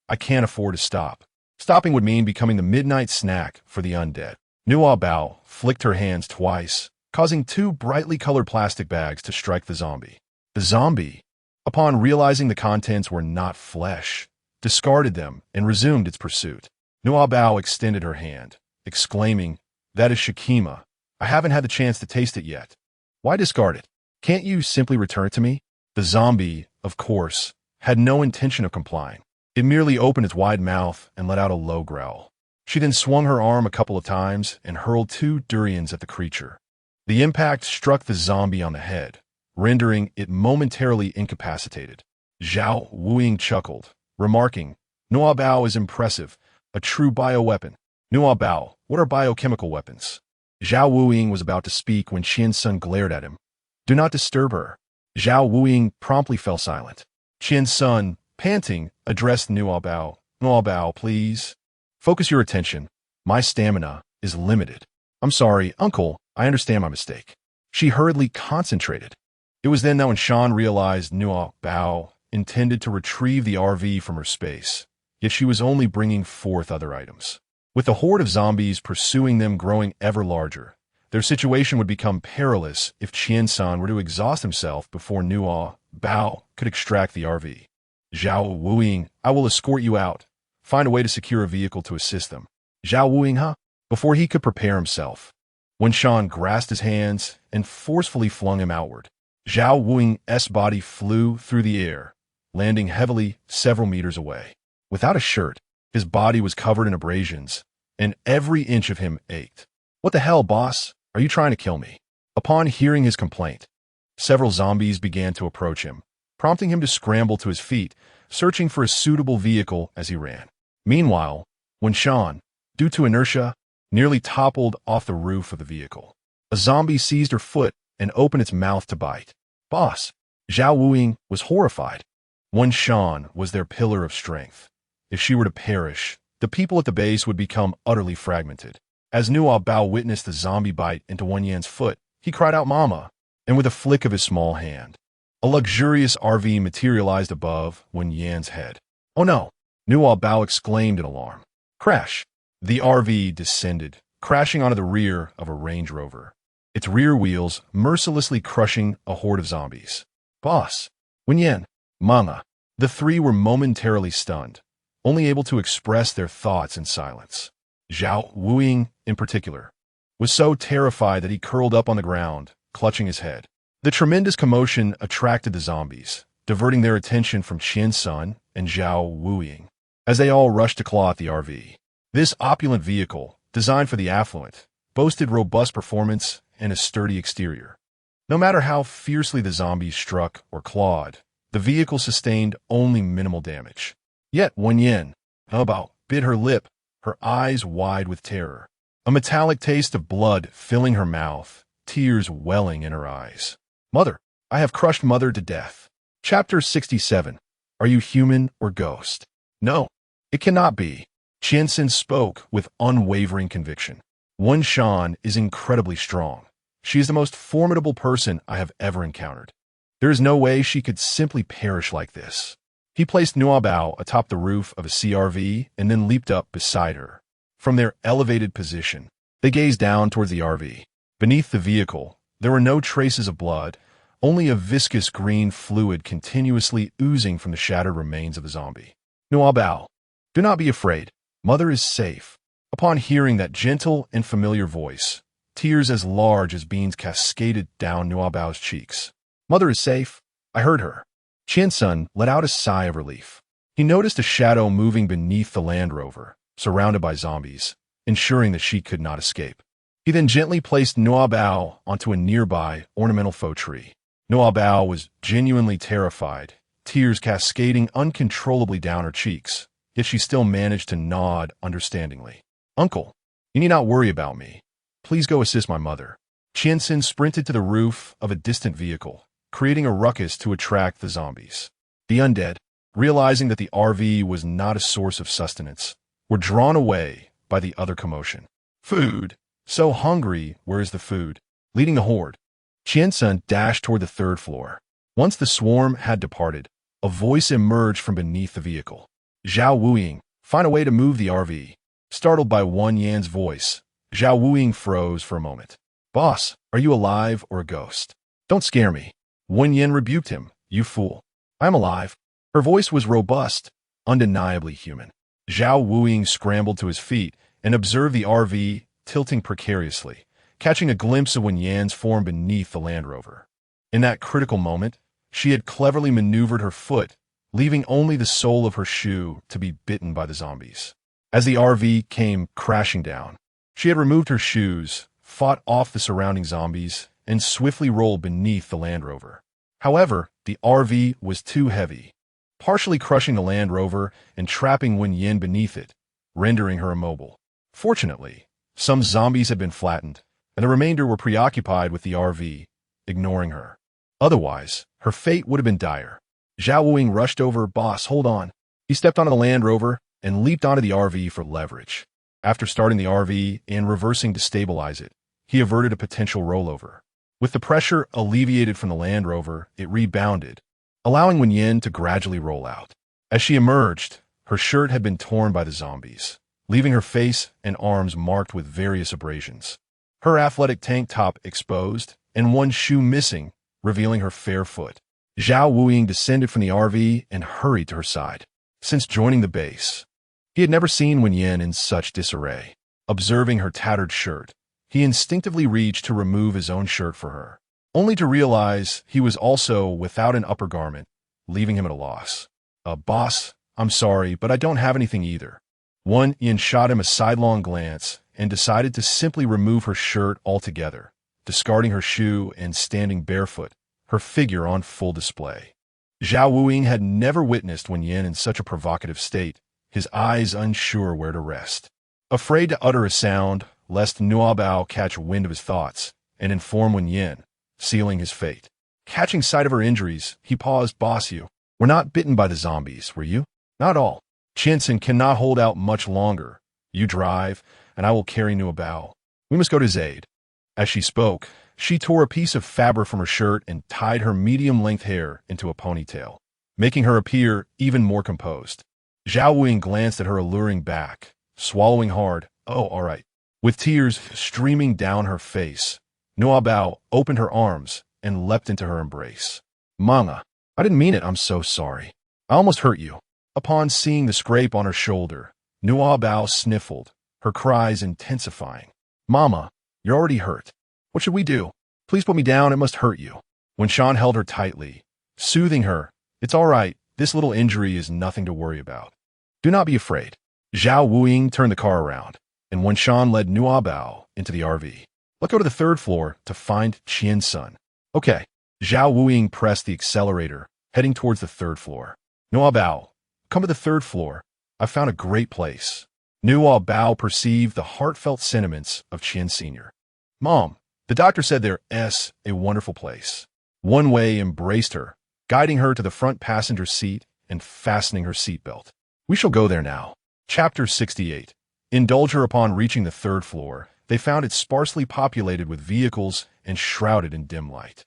I can't afford to stop. Stopping would mean becoming the midnight snack for the undead. Nuobao flicked her hands twice, causing 2 brightly colored plastic bags to strike the zombie. The zombie, upon realizing the contents were not flesh, discarded them and resumed its pursuit. Nuobao extended her hand, exclaiming, that is Shakima. I haven't had the chance to taste it yet. Why discard it? Can't you simply return it to me? The zombie, of course, had no intention of complying. It merely opened its wide mouth and let out a low growl. She then swung her arm a couple of times and hurled 2 durians at the creature. The impact struck the zombie on the head, rendering it momentarily incapacitated. Zhao Wuing chuckled, remarking, Nuobao is impressive, a true bioweapon. Nuobao, what are biochemical weapons? Zhao Wuing was about to speak when Qiansen glared at him. Do not disturb her. Zhao Wuing promptly fell silent. Qiansen, panting, addressed Nuobao. Nuobao, please. Focus your attention. My stamina is limited. I'm sorry, uncle, I understand my mistake. She hurriedly concentrated. It was then that when Shan realized Nuobao intended to retrieve the RV from her space, yet she was only bringing forth other items. With the horde of zombies pursuing them growing ever larger, Their situation would become perilous if Qian-san were to exhaust himself before Nuobao could extract the RV. Zhao Wuing, I will escort you out. Find a way to secure a vehicle to assist them. Zhao Wuing, huh? Before he could prepare himself, Wen Shan grasped his hands and forcefully flung him outward. Zhao Wuing's body flew through the air, landing heavily several meters away. Without a shirt, his body was covered in abrasions, and every inch of him ached. What the hell, boss? Are you trying to kill me? Upon hearing his complaint, several zombies began to approach him, prompting him to scramble to his feet, searching for a suitable vehicle as he ran. Meanwhile, Wen Shan, due to inertia, nearly toppled off the roof of the vehicle. A zombie seized her foot and opened its mouth to bite. Boss! Zhao Wuing was horrified. Wen Shan was their pillar of strength. If she were to perish, the people at the base would become utterly fragmented. As Nuobao witnessed the zombie bite into Wen Yan's foot, he cried out Mama, and with a flick of his small hand, a luxurious RV materialized above Wen Yan's head. Oh no! Nuobao exclaimed in alarm. Crash! The RV descended, crashing onto the rear of a Range Rover, its rear wheels mercilessly crushing a horde of zombies. Boss! Wen Yan! Mama! The three were momentarily stunned, only able to express their thoughts in silence. Zhao Wuing, in particular, was so terrified that he curled up on the ground, clutching his head. The tremendous commotion attracted the zombies, diverting their attention from Qian-san and Zhao Wuing, as they all rushed to claw at the RV. This opulent vehicle, designed for the affluent, boasted robust performance and a sturdy exterior. No matter how fiercely the zombies struck or clawed, the vehicle sustained only minimal damage. Yet Wen Yan, Nuobao, bit her lip, her eyes wide with terror, a metallic taste of blood filling her mouth, tears welling in her eyes. Mother, I have crushed Mother to death. Chapter 67. Are you human or ghost? No, it cannot be. Qianxin spoke with unwavering conviction. Wen Shan is incredibly strong. She is the most formidable person I have ever encountered. There is no way she could simply perish like this. He placed Nuobao atop the roof of a CRV and then leaped up beside her. From their elevated position, they gazed down towards the RV. Beneath the vehicle, there were no traces of blood, only a viscous green fluid continuously oozing from the shattered remains of the zombie. Nuobao, do not be afraid. Mother is safe. Upon hearing that gentle and familiar voice, tears as large as beans cascaded down Nuobao's cheeks. Mother is safe. I heard her. Qianxin let out a sigh of relief. He noticed a shadow moving beneath the Land Rover, surrounded by zombies, ensuring that she could not escape. He then gently placed Nuobao onto a nearby ornamental faux tree. Nuobao was genuinely terrified, tears cascading uncontrollably down her cheeks, yet she still managed to nod understandingly. Uncle, you need not worry about me. Please go assist my mother. Qianxin sprinted to the roof of a distant vehicle, creating a ruckus to attract the zombies. The undead, realizing that the RV was not a source of sustenance, were drawn away by the other commotion. Food! So hungry, where is the food? Leading the horde, Qianxin dashed toward the third floor. Once the swarm had departed, a voice emerged from beneath the vehicle. Zhao Wuing, find a way to move the RV. Startled by Wen Yan's voice, Zhao Wuing froze for a moment. Boss, are you alive or a ghost? Don't scare me. Wen Yan rebuked him. You fool. I'm alive. Her voice was robust, undeniably human. Zhao Wuing scrambled to his feet and observed the RV tilting precariously, catching a glimpse of Wen Yan's form beneath the Land Rover. In that critical moment, she had cleverly maneuvered her foot, leaving only the sole of her shoe to be bitten by the zombies. As the RV came crashing down, she had removed her shoes, fought off the surrounding zombies, and swiftly rolled beneath the Land Rover. However, the RV was too heavy, partially crushing the Land Rover and trapping Wen Yan beneath it, rendering her immobile. Fortunately, some zombies had been flattened, and the remainder were preoccupied with the RV, ignoring her. Otherwise, her fate would have been dire. Zhao Wuing rushed over. Boss, hold on. He stepped onto the Land Rover and leaped onto the RV for leverage. After starting the RV and reversing to stabilize it, he averted a potential rollover. With the pressure alleviated from the Land Rover, it rebounded, allowing Wen Yan to gradually roll out. As she emerged, her shirt had been torn by the zombies, leaving her face and arms marked with various abrasions. her athletic tank top exposed, and one shoe missing, revealing her fair foot. Zhao Wuying descended from the RV and hurried to her side. Since joining the base, he had never seen Wen Yin in such disarray. Observing her tattered shirt, he instinctively reached to remove his own shirt for her, only to realize he was also without an upper garment, leaving him at a loss. Boss, I'm sorry, but I don't have anything either." Wen Yin shot him a sidelong glance and decided to simply remove her shirt altogether, discarding her shoe and standing barefoot, her figure on full display. Zhao Wuying had never witnessed Wen Yin in such a provocative state, his eyes unsure where to rest. Afraid to utter a sound, lest Nuobao catch wind of his thoughts and inform Wen Yin, sealing his fate. Catching sight of her injuries, he paused. "Boss, you were not bitten by the zombies, were you?" "Not all. Chinsen cannot hold out much longer. You drive, and I will carry Nuobao. We must go to his aid." As she spoke, she tore a piece of fabric from her shirt and tied her medium-length hair into a ponytail, making her appear even more composed. Zhao Wuying glanced at her alluring back, swallowing hard. "Oh, all right." With tears streaming down her face, Nuobao opened her arms and leapt into her embrace. "Mama, I didn't mean it. I'm so sorry. I almost hurt you." Upon seeing the scrape on her shoulder, Nuobao sniffled, her cries intensifying. "Mama, you're already hurt. What should we do? Please put me down. It must hurt you." When Shan held her tightly, soothing her, "It's all right. This little injury is nothing to worry about. Do not be afraid." Zhao Wuying turned the car around, and when Shan led Nuobao into the RV, "Let's go to the third floor to find Qiansun." "Okay." Zhao Wuying pressed the accelerator, heading towards the third floor. "Nuobao, come to the third floor. I've found a great place." Nuobao perceived the heartfelt sentiments of Qian Sr. "Mom, the doctor said there's a wonderful place." Wen Wei embraced her, guiding her to the front passenger seat and fastening her seatbelt. "We shall go there now." Chapter 68. Indulge her. Upon reaching the third floor, they found it sparsely populated with vehicles and shrouded in dim light.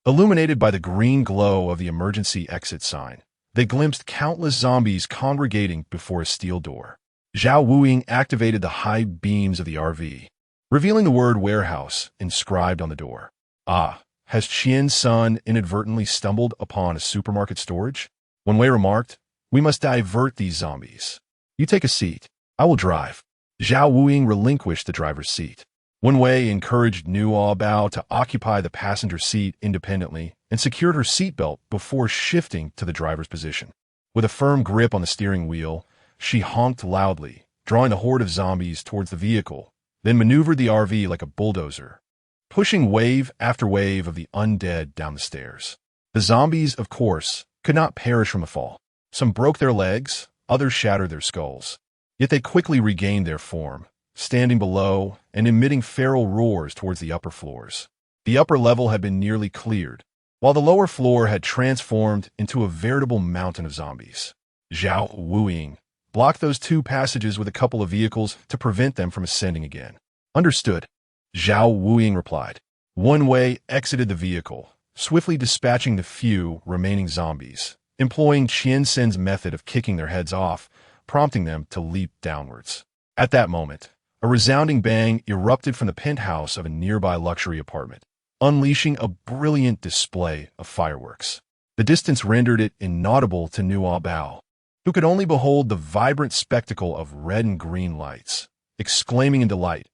Illuminated by the green glow of the emergency exit sign, they glimpsed countless zombies congregating before a steel door. Zhao Wuying activated the high beams of the RV, revealing the word warehouse inscribed on the door. "Ah, has Qiansun inadvertently stumbled upon a supermarket storage?" Wen Wei remarked. "We must divert these zombies. You take a seat. I will drive." Zhao Wuying relinquished the driver's seat. Wen Wei encouraged Nuobao to occupy the passenger seat independently and secured her seatbelt before shifting to the driver's position. With a firm grip on the steering wheel, she honked loudly, drawing the horde of zombies towards the vehicle, then maneuvered the RV like a bulldozer, pushing wave after wave of the undead down the stairs. The zombies, of course, could not perish from the fall. Some broke their legs, others shattered their skulls. Yet they quickly regained their form, standing below and emitting feral roars towards the upper floors. The upper level had been nearly cleared, while the lower floor had transformed into a veritable mountain of zombies. Zhao Wuying blocked those two passages with a couple of vehicles to prevent them from ascending again. "Understood," Zhao Wuying replied. Wen Wei exited the vehicle, swiftly dispatching the few remaining zombies, employing Qiansen's method of kicking their heads off, prompting them to leap downwards. At that moment, a resounding bang erupted from the penthouse of a nearby luxury apartment, unleashing a brilliant display of fireworks. The distance rendered it inaudible to Nuobao, who could only behold the vibrant spectacle of red and green lights, exclaiming in delight,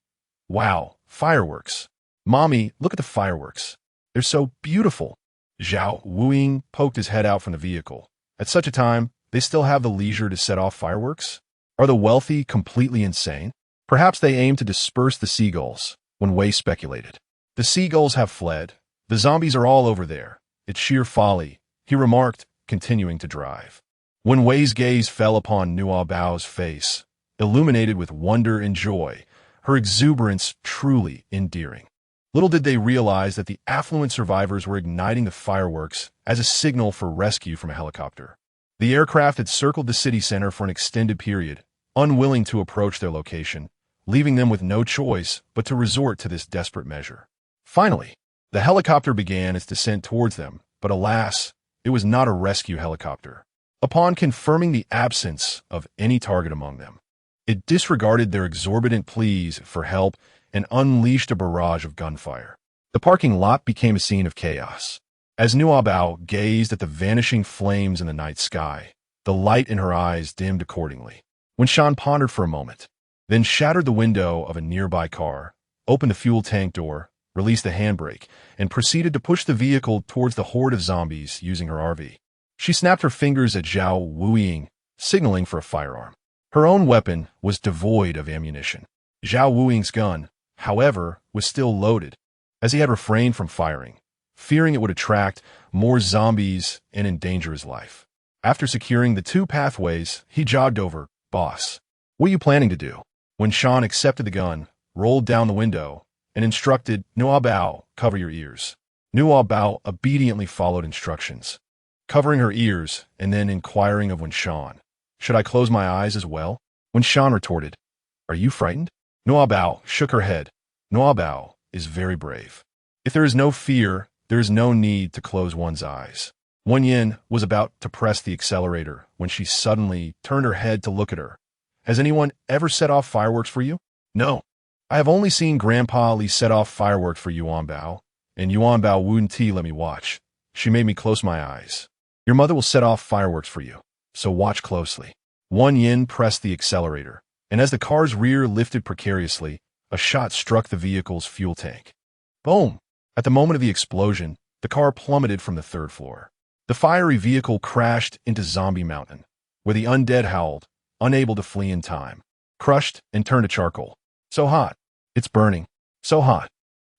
"Wow, fireworks! Mommy, look at the fireworks. They're so beautiful." Zhao Wuying poked his head out from the vehicle. At such a time, they still have the leisure to set off fireworks? Are the wealthy completely insane? Perhaps they aim to disperse the seagulls, Wen Wei speculated. "The seagulls have fled. The zombies are all over there. It's sheer folly," he remarked, continuing to drive. Wen Wei's gaze fell upon Nuobao's face, illuminated with wonder and joy, her exuberance truly endearing. Little did they realize that the affluent survivors were igniting the fireworks as a signal for rescue from a helicopter. The aircraft had circled the city center for an extended period, unwilling to approach their location, leaving them with no choice but to resort to this desperate measure. Finally, the helicopter began its descent towards them, but alas, it was not a rescue helicopter. Upon confirming the absence of any target among them, It disregarded their exorbitant pleas for help and unleashed a barrage of gunfire. The parking lot became a scene of chaos. As Nuobao gazed at the vanishing flames in the night sky, the light in her eyes dimmed accordingly. Wen-shan pondered for a moment, then shattered the window of a nearby car, opened the fuel tank door, released the handbrake, and proceeded to push the vehicle towards the horde of zombies using her RV. She snapped her fingers at Zhao Wuying, signaling for a firearm. Her own weapon was devoid of ammunition. Zhao Wuying's gun, however, was still loaded, as he had refrained from firing, fearing it would attract more zombies and endanger his life. After securing the two pathways, he jogged over. "Boss, what are you planning to do?" When Shan accepted the gun, rolled down the window, and instructed, "Nuobao, cover your ears." Nuobao obediently followed instructions, covering her ears and then inquiring of Wen-shan, "Should I close my eyes as well?" Wen-shan retorted, "Are you frightened?" Nuobao shook her head. Nuobao is very brave. If there is no fear, there is no need to close one's eyes. Wen Yin was about to press the accelerator when she suddenly turned her head to look at her. "Has anyone ever set off fireworks for you?" "No. I have only seen Grandpa Li set off fireworks for Yuanbao, and Yuanbao wouldn't let me watch. She made me close my eyes. Your mother will set off fireworks for you, so watch closely." Wen Yin pressed the accelerator, and as the car's rear lifted precariously, a shot struck the vehicle's fuel tank. Boom! At the moment of the explosion, the car plummeted from the third floor. The fiery vehicle crashed into Zombie Mountain, where the undead howled, unable to flee in time, crushed and turned to charcoal. "So hot. It's burning. So hot."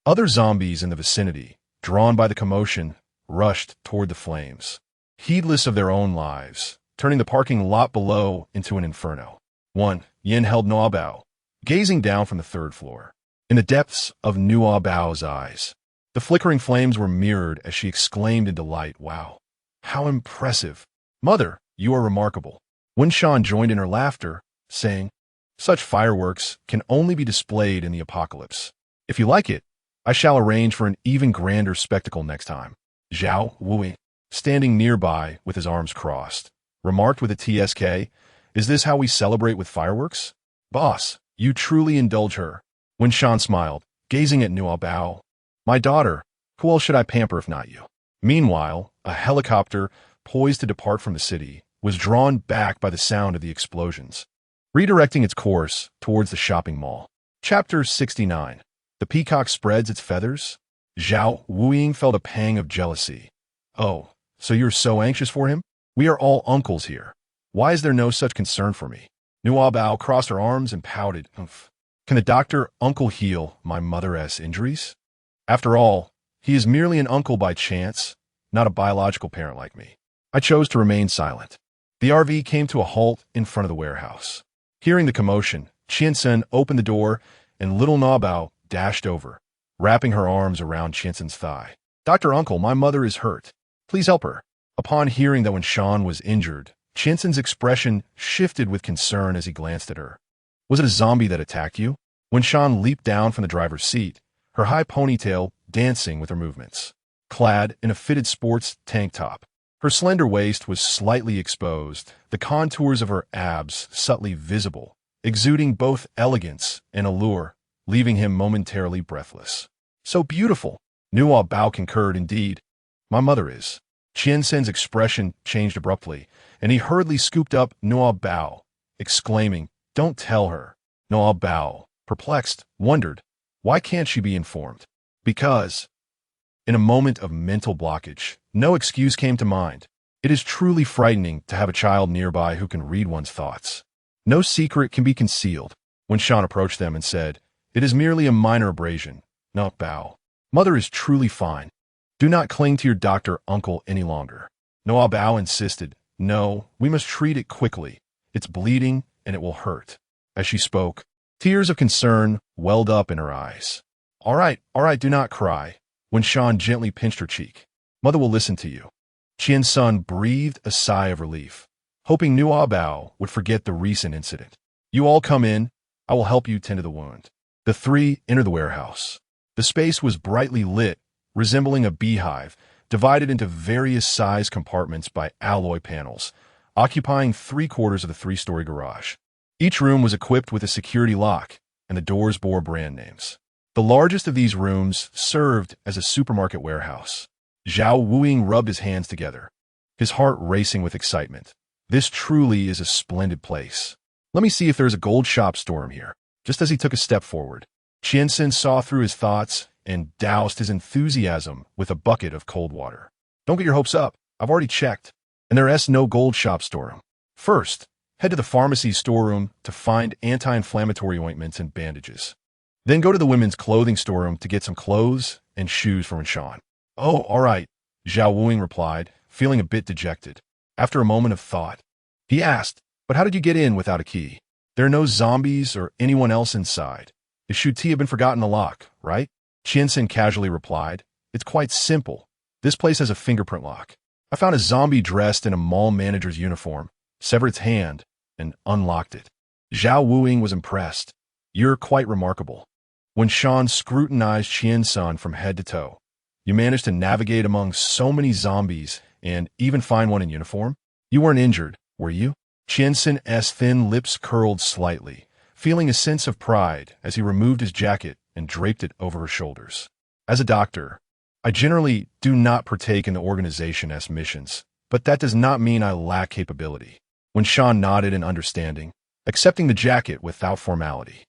Other zombies in the vicinity, drawn by the commotion, rushed toward the flames, heedless of their own lives, turning the parking lot below into an inferno. Wen Yin held Nuobao, gazing down from the third floor. In the depths of Nuobao's eyes, the flickering flames were mirrored as she exclaimed in delight, "Wow, how impressive! Mother, you are remarkable." Wen-shan joined in her laughter, saying, "Such fireworks can only be displayed in the apocalypse. If you like it, I shall arrange for an even grander spectacle next time." Zhao Wuying, standing nearby with his arms crossed, remarked with a TSK, "Is this how we celebrate with fireworks?" "Boss, you truly indulge her." Wen-shan smiled, gazing at Nuobao. "My daughter, who else should I pamper if not you?" Meanwhile, a helicopter, poised to depart from the city, was drawn back by the sound of the explosions, redirecting its course towards the shopping mall. Chapter 69. The Peacock Spreads Its Feathers. Zhao Wuying felt a pang of jealousy. "Oh, so you're so anxious for him? We are all uncles here. Why is there no such concern for me?" Nuobao crossed her arms and pouted. "Umph. Can the doctor uncle heal my mother's injuries? After all, he is merely an uncle by chance, not a biological parent like me." I chose to remain silent. The RV came to a halt in front of the warehouse. Hearing the commotion, Qiansen opened the door and little Nuobao dashed over, wrapping her arms around Qiansen's thigh. "Dr. Uncle, my mother is hurt. Please help her." Upon hearing that Wen-shan was injured, Qiansen's expression shifted with concern as he glanced at her. "Was it a zombie that attacked you?" Wen-shan leaped down from the driver's seat, her high ponytail dancing with her movements. Clad in a fitted sports tank top, her slender waist was slightly exposed, the contours of her abs subtly visible, exuding both elegance and allure, leaving him momentarily breathless. "So beautiful." Nuobao concurred, "Indeed, my mother is." Qiansen's expression changed abruptly, and he hurriedly scooped up Nuobao, exclaiming, "Don't tell her." Nuobao, perplexed, wondered, why can't she be informed? Because, in a moment of mental blockage, no excuse came to mind. It is truly frightening to have a child nearby who can read one's thoughts. No secret can be concealed. When Shan approached them and said, "It is merely a minor abrasion. Nuobao. Mother is truly fine. Do not cling to your doctor uncle any longer." Nuobao insisted, "No, we must treat it quickly. It's bleeding and it will hurt." As she spoke, tears of concern welled up in her eyes. All right, do not cry." When Shan gently pinched her cheek. "Mother will listen to you." Qian-sun breathed a sigh of relief, hoping Nuobao would forget the recent incident. "You all come in. I will help you tend to the wound." The three entered the warehouse. The space was brightly lit, resembling a beehive, divided into various size compartments by alloy panels, occupying 3/4 of the three-story garage. Each room was equipped with a security lock, and the doors bore brand names. The largest of these rooms served as a supermarket warehouse. Zhao Wuing rubbed his hands together, his heart racing with excitement. This truly is a splendid place. Let me see if there's a gold shop storeroom here. Just as he took a step forward, Qianxin saw through his thoughts and doused his enthusiasm with a bucket of cold water. Don't get your hopes up. I've already checked, and there's no gold shop storeroom. First, head to the pharmacy's storeroom to find anti-inflammatory ointments and bandages. Then go to the women's clothing storeroom to get some clothes and shoes for Shan. Oh, all right, Zhao Wuing replied, feeling a bit dejected. After a moment of thought, he asked, but how did you get in without a key? There are no zombies or anyone else inside. The shuti have been forgotten the lock, right? Qianxin casually replied, it's quite simple. This place has a fingerprint lock. I found a zombie dressed in a mall manager's uniform, severed its hand, and unlocked it. Zhao Wuing was impressed. You're quite remarkable. When Shan scrutinized Qianxin from head to toe, you managed to navigate among so many zombies and even find one in uniform? You weren't injured, were you? Qianxin's thin lips curled slightly, feeling a sense of pride as he removed his jacket and draped it over her shoulders. As a doctor, I generally do not partake in the organization's missions, but that does not mean I lack capability. When Shan nodded in understanding, accepting the jacket without formality,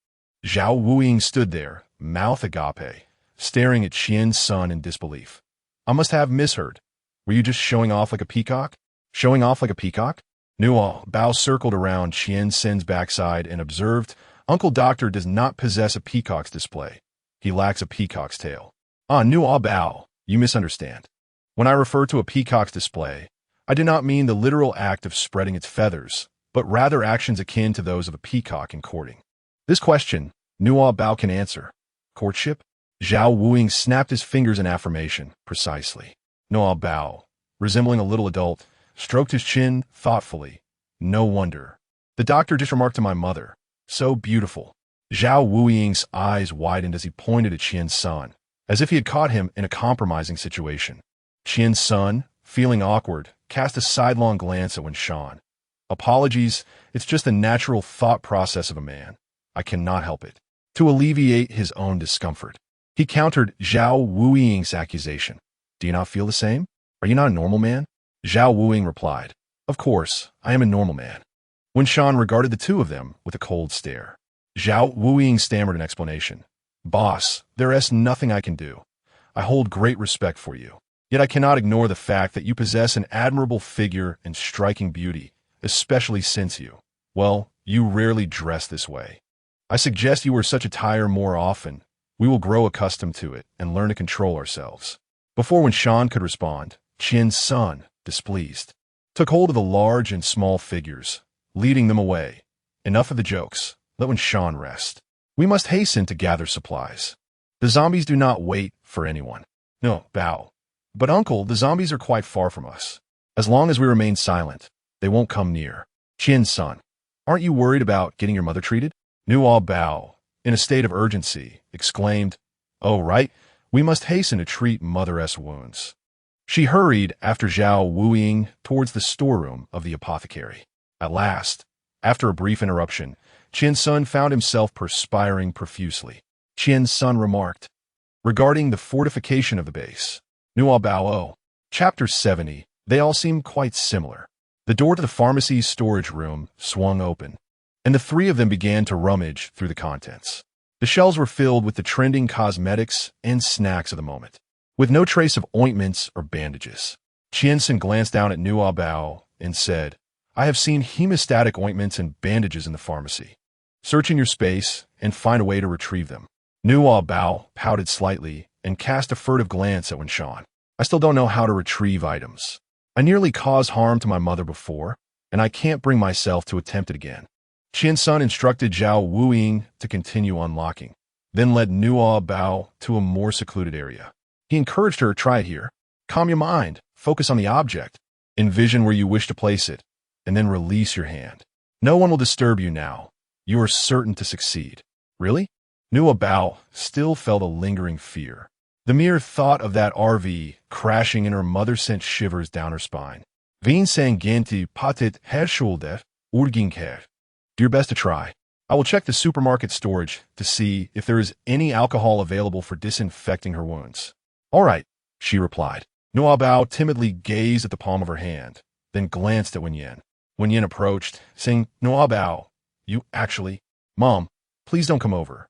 Zhao Wuing stood there, mouth agape, staring at Qianxin in disbelief. I must have misheard. Were you just showing off like a peacock? Showing off like a peacock? Nuobao circled around Qianxin's backside and observed, Uncle Doctor does not possess a peacock's display. He lacks a peacock's tail. Ah, Nuobao, you misunderstand. When I refer to a peacock's display, I do not mean the literal act of spreading its feathers, but rather actions akin to those of a peacock in courting. This question, Nuobao can answer. Courtship? Zhao Wuing snapped his fingers in affirmation, precisely. Nuobao, resembling a little adult, stroked his chin thoughtfully. No wonder. The doctor just remarked to my mother. So beautiful. Zhao Wuing's eyes widened as he pointed at Qianxin, as if he had caught him in a compromising situation. Qianxin, feeling awkward, cast a sidelong glance at Shan. Apologies, it's just the natural thought process of a man. I cannot help it. To alleviate his own discomfort, he countered Zhao Wuing's accusation. Do you not feel the same? Are you not a normal man? Zhao Wuing replied, of course, I am a normal man. Shan regarded the two of them with a cold stare. Zhao Wuing stammered an explanation. Boss, there's nothing I can do. I hold great respect for you. Yet I cannot ignore the fact that you possess an admirable figure and striking beauty, especially since you rarely dress this way. I suggest you wear such attire more often. We will grow accustomed to it and learn to control ourselves. Before Shan could respond, Qianxin, displeased, took hold of the large and small figures, leading them away. Enough of the jokes. Let Shan rest. We must hasten to gather supplies. The zombies do not wait for anyone. No, bow. But uncle, the zombies are quite far from us. As long as we remain silent, they won't come near. Qianxin, aren't you worried about getting your mother treated? Nuobao, in a state of urgency, exclaimed, oh, right, we must hasten to treat mother's wounds. She hurried after Zhao Wuing towards the storeroom of the apothecary. At last, after a brief interruption, Qianxin found himself perspiring profusely. Qianxin remarked, regarding the fortification of the base. Nuobao, Chapter 70, they all seem quite similar. The door to the pharmacy's storage room swung open, and the three of them began to rummage through the contents. The shelves were filled with the trending cosmetics and snacks of the moment, with no trace of ointments or bandages. Qianxin glanced down at Nuobao and said, I have seen hemostatic ointments and bandages in the pharmacy. Search in your space and find a way to retrieve them. Nuobao pouted slightly and cast a furtive glance at Shan. I still don't know how to retrieve items. I nearly caused harm to my mother before, and I can't bring myself to attempt it again. Qianxin instructed Zhao Wuing to continue unlocking, then led Nuobao to a more secluded area. He encouraged her to try it here. Calm your mind, focus on the object, envision where you wish to place it, and then release your hand. No one will disturb you now. You are certain to succeed. Really? Nuobao still felt a lingering fear. The mere thought of that RV crashing in her mother sent shivers down her spine. Vin sang genti patit herschuldet urginker. Do your best to try. I will check the supermarket storage to see if there is any alcohol available for disinfecting her wounds. All right, she replied. Nuobao timidly gazed at the palm of her hand, then glanced at Wen Yin. Wen Yin approached, saying, Nuobao, you actually... Mom, please don't come over.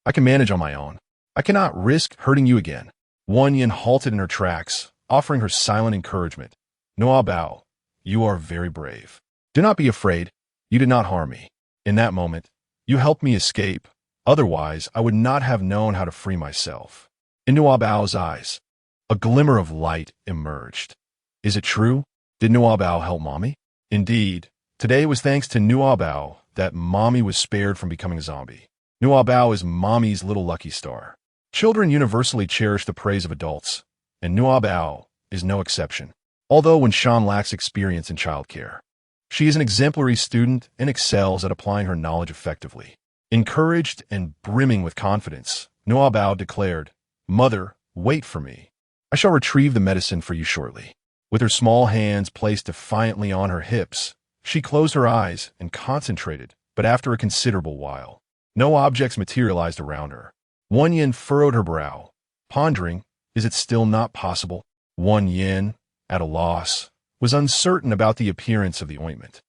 I can manage on my own. I cannot risk hurting you again. Wen Yin halted in her tracks, offering her silent encouragement. Nuobao, you are very brave. Do not be afraid. You did not harm me. In that moment, you helped me escape. Otherwise, I would not have known how to free myself. In Nuobao's eyes, a glimmer of light emerged. Is it true? Did Nuobao help Mommy? Indeed, today was thanks to Nuobao that Mommy was spared from becoming a zombie. Nuobao is Mommy's little lucky star. Children universally cherish the praise of adults, and Nuobao is no exception. Although when Shan lacks experience in childcare, she is an exemplary student and excels at applying her knowledge effectively. Encouraged and brimming with confidence, Nuobao declared, Mother, wait for me. I shall retrieve the medicine for you shortly. With her small hands placed defiantly on her hips, she closed her eyes and concentrated, but after a considerable while, no objects materialized around her. Wen Yin furrowed her brow, pondering, is it still not possible? Wen Yin, at a loss, was uncertain about the appearance of the ointment,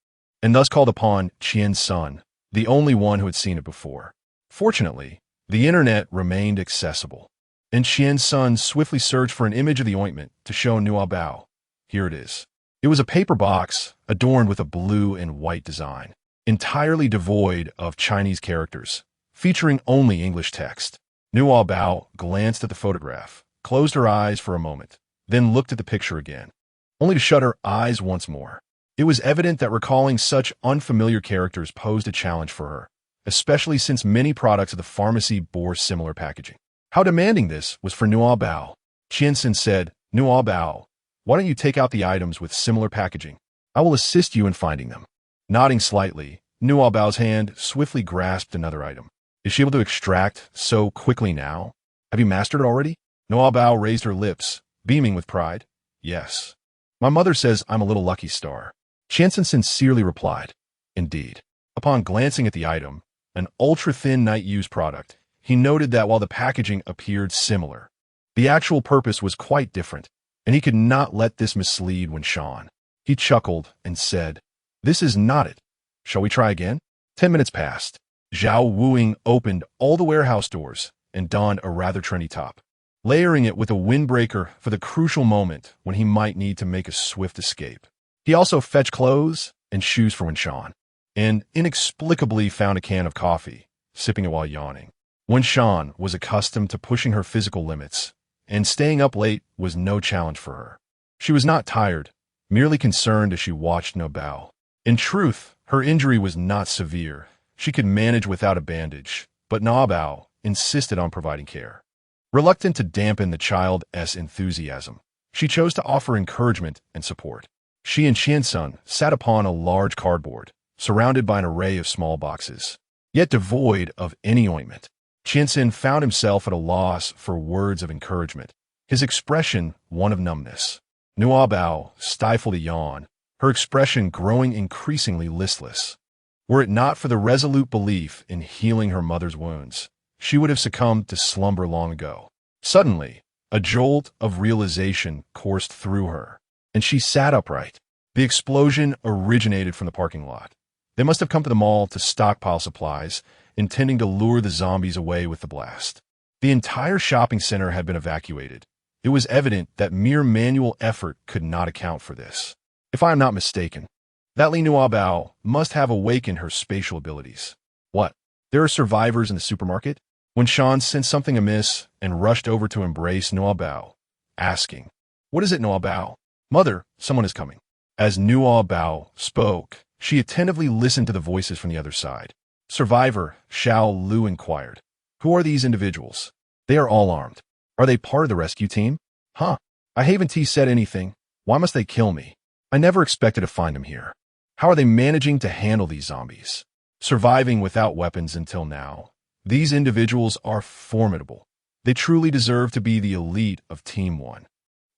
and thus called upon Qian's son, the only one who had seen it before. Fortunately, the internet remained accessible, and Qian's son swiftly searched for an image of the ointment to show Nuobao. Here it is. It was a paper box adorned with a blue and white design, entirely devoid of Chinese characters, featuring only English text. Nuobao glanced at the photograph, closed her eyes for a moment, then looked at the picture again, only to shut her eyes once more. It was evident that recalling such unfamiliar characters posed a challenge for her, especially since many products of the pharmacy bore similar packaging. How demanding this was for Nuobao. Qiansen said, Nuobao, why don't you take out the items with similar packaging? I will assist you in finding them. Nodding slightly, Nuobao's hand swiftly grasped another item. Is she able to extract so quickly now? Have you mastered it already? Nuobao raised her lips, beaming with pride. Yes. My mother says I'm a little lucky star. Qiansen sincerely replied. Indeed. Upon glancing at the item, an ultra-thin night-use product, he noted that while the packaging appeared similar, the actual purpose was quite different, and he could not let this mislead Wen Shan. He chuckled and said, This is not it. Shall we try again? 10 minutes passed. Zhao Wuing opened all the warehouse doors and donned a rather trendy top, layering it with a windbreaker for the crucial moment when he might need to make a swift escape. He also fetched clothes and shoes for Wen Shan, and inexplicably found a can of coffee, sipping it while yawning. Wen Shan was accustomed to pushing her physical limits, and staying up late was no challenge for her. She was not tired, merely concerned as she watched Nuobao. In truth, her injury was not severe. She could manage without a bandage, but Nuobao insisted on providing care. Reluctant to dampen the child's enthusiasm, she chose to offer encouragement and support. She and Qiansun sat upon a large cardboard, surrounded by an array of small boxes, yet devoid of any ointment. Qiansun found himself at a loss for words of encouragement, his expression one of numbness. Nuobao stifled a yawn, her expression growing increasingly listless. Were it not for the resolute belief in healing her mother's wounds, she would have succumbed to slumber long ago. Suddenly, a jolt of realization coursed through her, and she sat upright. The explosion originated from the parking lot. They must have come to the mall to stockpile supplies, intending to lure the zombies away with the blast. The entire shopping center had been evacuated. It was evident that mere manual effort could not account for this. If I am not mistaken, that Li Nuobao must have awakened her spatial abilities. What? There are survivors in the supermarket? Wen Shan sensed something amiss and rushed over to embrace Nuobao, asking, What is it, Nuobao? Mother, someone is coming. As Nuobao spoke, she attentively listened to the voices from the other side. Survivor Xiao Lu inquired, Who are these individuals? They are all armed. Are they part of the rescue team? Huh. I haven't said anything. Why must they kill me? I never expected to find them here. How are they managing to handle these zombies? Surviving without weapons until now, these individuals are formidable. They truly deserve to be the elite of Team 1.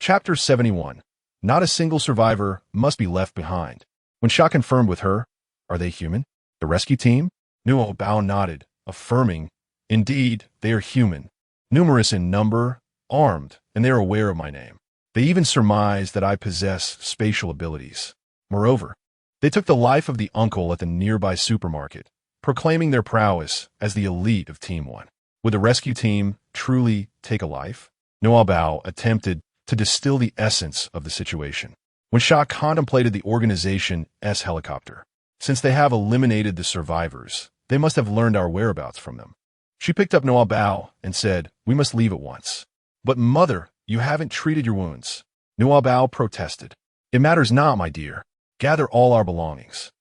Chapter 71. Not a single survivor must be left behind. When Sha confirmed with her, Are they human? The rescue team? Nuobao nodded, affirming, indeed, they are human, numerous in number, armed, and they are aware of my name. They even surmise that I possess spatial abilities. Moreover, they took the life of the uncle at the nearby supermarket, proclaiming their prowess as the elite of Team 1. Would the rescue team truly take a life? Nuobao attempted to distill the essence of the situation. When Sha contemplated the organization's helicopter, since they have eliminated the survivors, they must have learned our whereabouts from them. She picked up Nuobao and said, we must leave at once. But mother, you haven't treated your wounds. Nuobao protested. It matters not, my dear. Gather all our belongings.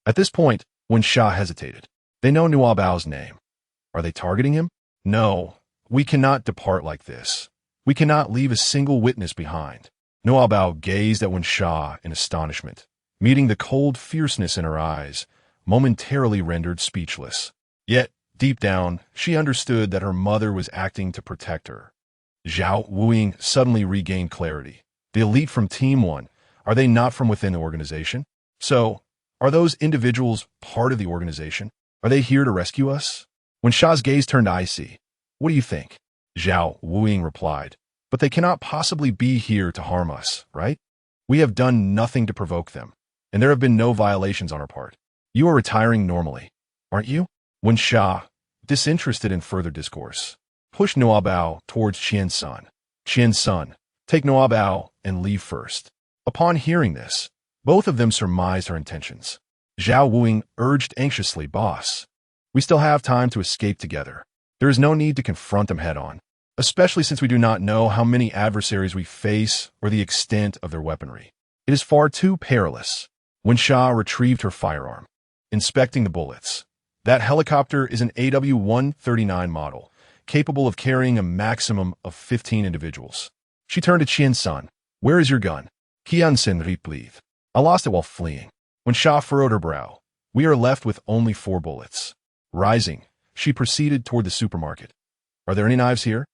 At this point, when Sha hesitated, they know Nuobao's name. Are they targeting him? No, we cannot depart like this. We cannot leave a single witness behind. Nuobao gazed at Wen Sha in astonishment, meeting the cold fierceness in her eyes, momentarily rendered speechless. Yet, deep down, she understood that her mother was acting to protect her. Zhao Wuing suddenly regained clarity. The elite from Team 1, are they not from within the organization? So, are those individuals part of the organization? Are they here to rescue us? When Sha's gaze turned icy, what do you think? Zhao Wuing replied, but they cannot possibly be here to harm us, right? We have done nothing to provoke them, and there have been no violations on our part. You are retiring normally, aren't you? When Sha, disinterested in further discourse, pushed Nuobao towards Qian-san. Qian-san, take Nuobao and leave first. Upon hearing this, both of them surmised her intentions. Zhao Wuing urged anxiously, boss, we still have time to escape together. There is no need to confront them head-on, especially since we do not know how many adversaries we face or the extent of their weaponry. It is far too perilous. When Sha retrieved her firearm, inspecting the bullets, that helicopter is an AW-139 model, capable of carrying a maximum of 15 individuals. She turned to Qian-san. Where is your gun? Qian-san replied. I lost it while fleeing. When Sha furrowed her brow, we are left with only 4 bullets. Rising, she proceeded toward the supermarket. Are there any knives here?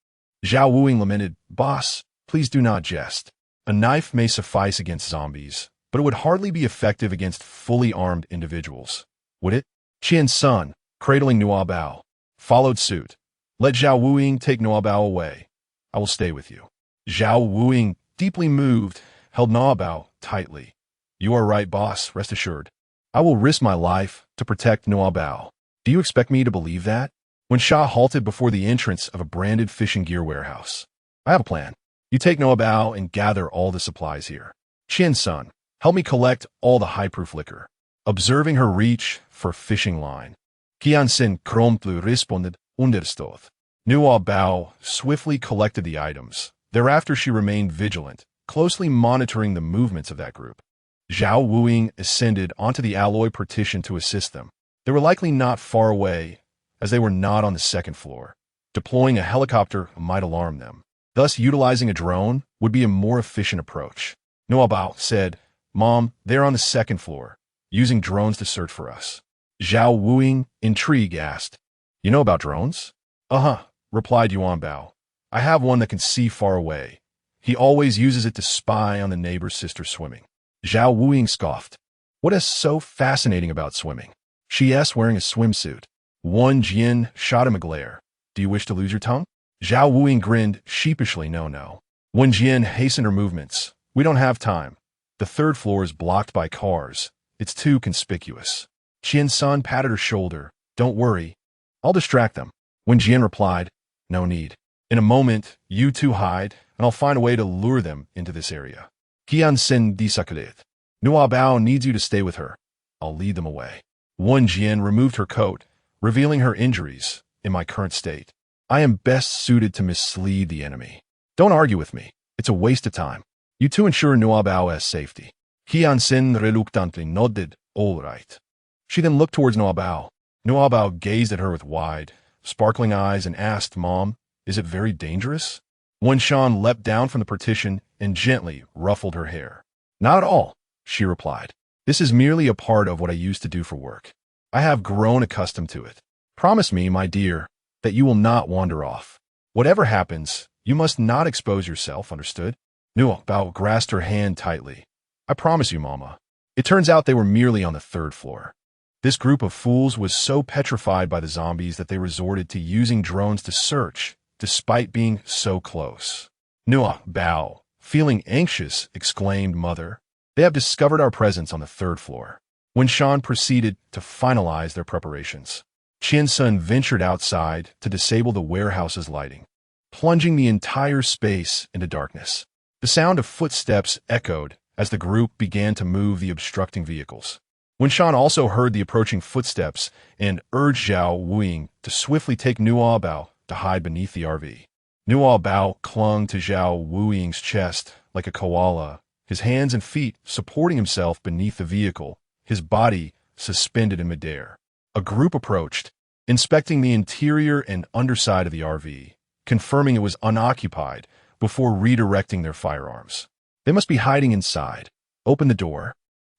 Zhao Wuing lamented, boss, please do not jest. A knife may suffice against zombies, but it would hardly be effective against fully armed individuals. Would it? Qian-san, cradling Nuobao, followed suit. Let Zhao Wuing take Nuobao away. I will stay with you. Zhao Wuing, deeply moved, held Nuobao tightly. You are right, boss, rest assured. I will risk my life to protect Nuobao. Do you expect me to believe that? When Sha halted before the entrance of a branded fishing gear warehouse. I have a plan. You take Nuobao and gather all the supplies here. Qian-san, help me collect all the high-proof liquor. Observing her reach for a fishing line, Qian-san promptly responded, understood. Nuobao swiftly collected the items. Thereafter she remained vigilant, closely monitoring the movements of that group. Zhao Wuing ascended onto the alloy partition to assist them. They were likely not far away, as they were not on the second floor. Deploying a helicopter might alarm them. Thus, utilizing a drone would be a more efficient approach. Nuobao said, Mom, they're on the second floor, using drones to search for us. Zhao Wuing, intrigued, asked, You know about drones? Uh-huh, replied Yuanbao. I have one that can see far away. He always uses it to spy on the neighbor's sister swimming. Zhao Wuing scoffed. What is so fascinating about swimming? She asked, wearing a swimsuit. Wan Jian shot him a glare. Do you wish to lose your tongue? Zhao Wuing grinned sheepishly. No. Wan Jian hastened her movements. We don't have time. The third floor is blocked by cars. It's too conspicuous. Qian-san patted her shoulder. Don't worry. I'll distract them. Wan Jian replied, No need. In a moment, you two hide, and I'll find a way to lure them into this area. Qian-san dissected. Nuobao needs you to stay with her. I'll lead them away. Wan Jian removed her coat, revealing her injuries. In my current state, I am best suited to mislead the enemy. Don't argue with me. It's a waste of time. You two ensure Nuobao's safety. Qian-san reluctantly nodded. All right. She then looked towards Nuobao. Nuobao gazed at her with wide, sparkling eyes and asked, Mom, is it very dangerous? Wan Shan leapt down from the partition and gently ruffled her hair. Not at all, she replied. This is merely a part of what I used to do for work. I have grown accustomed to it. Promise me, my dear, that you will not wander off. Whatever happens, you must not expose yourself, understood? Nuobao grasped her hand tightly. I promise you, Mama. It turns out they were merely on the third floor. This group of fools was so petrified by the zombies that they resorted to using drones to search, despite being so close. Nuobao, feeling anxious, exclaimed Mother. They have discovered our presence on the 3rd floor. When Shan proceeded to finalize their preparations, Qian-sun ventured outside to disable the warehouse's lighting, plunging the entire space into darkness. The sound of footsteps echoed as the group began to move the obstructing vehicles. When Shan also heard the approaching footsteps and urged Zhao Wuing to swiftly take Nuobao to hide beneath the RV. Nuobao clung to Zhao Wuing's chest like a koala, his hands and feet supporting himself beneath the vehicle, his body suspended in midair. A group approached, inspecting the interior and underside of the RV, confirming it was unoccupied before redirecting their firearms. They must be hiding inside. Open the door.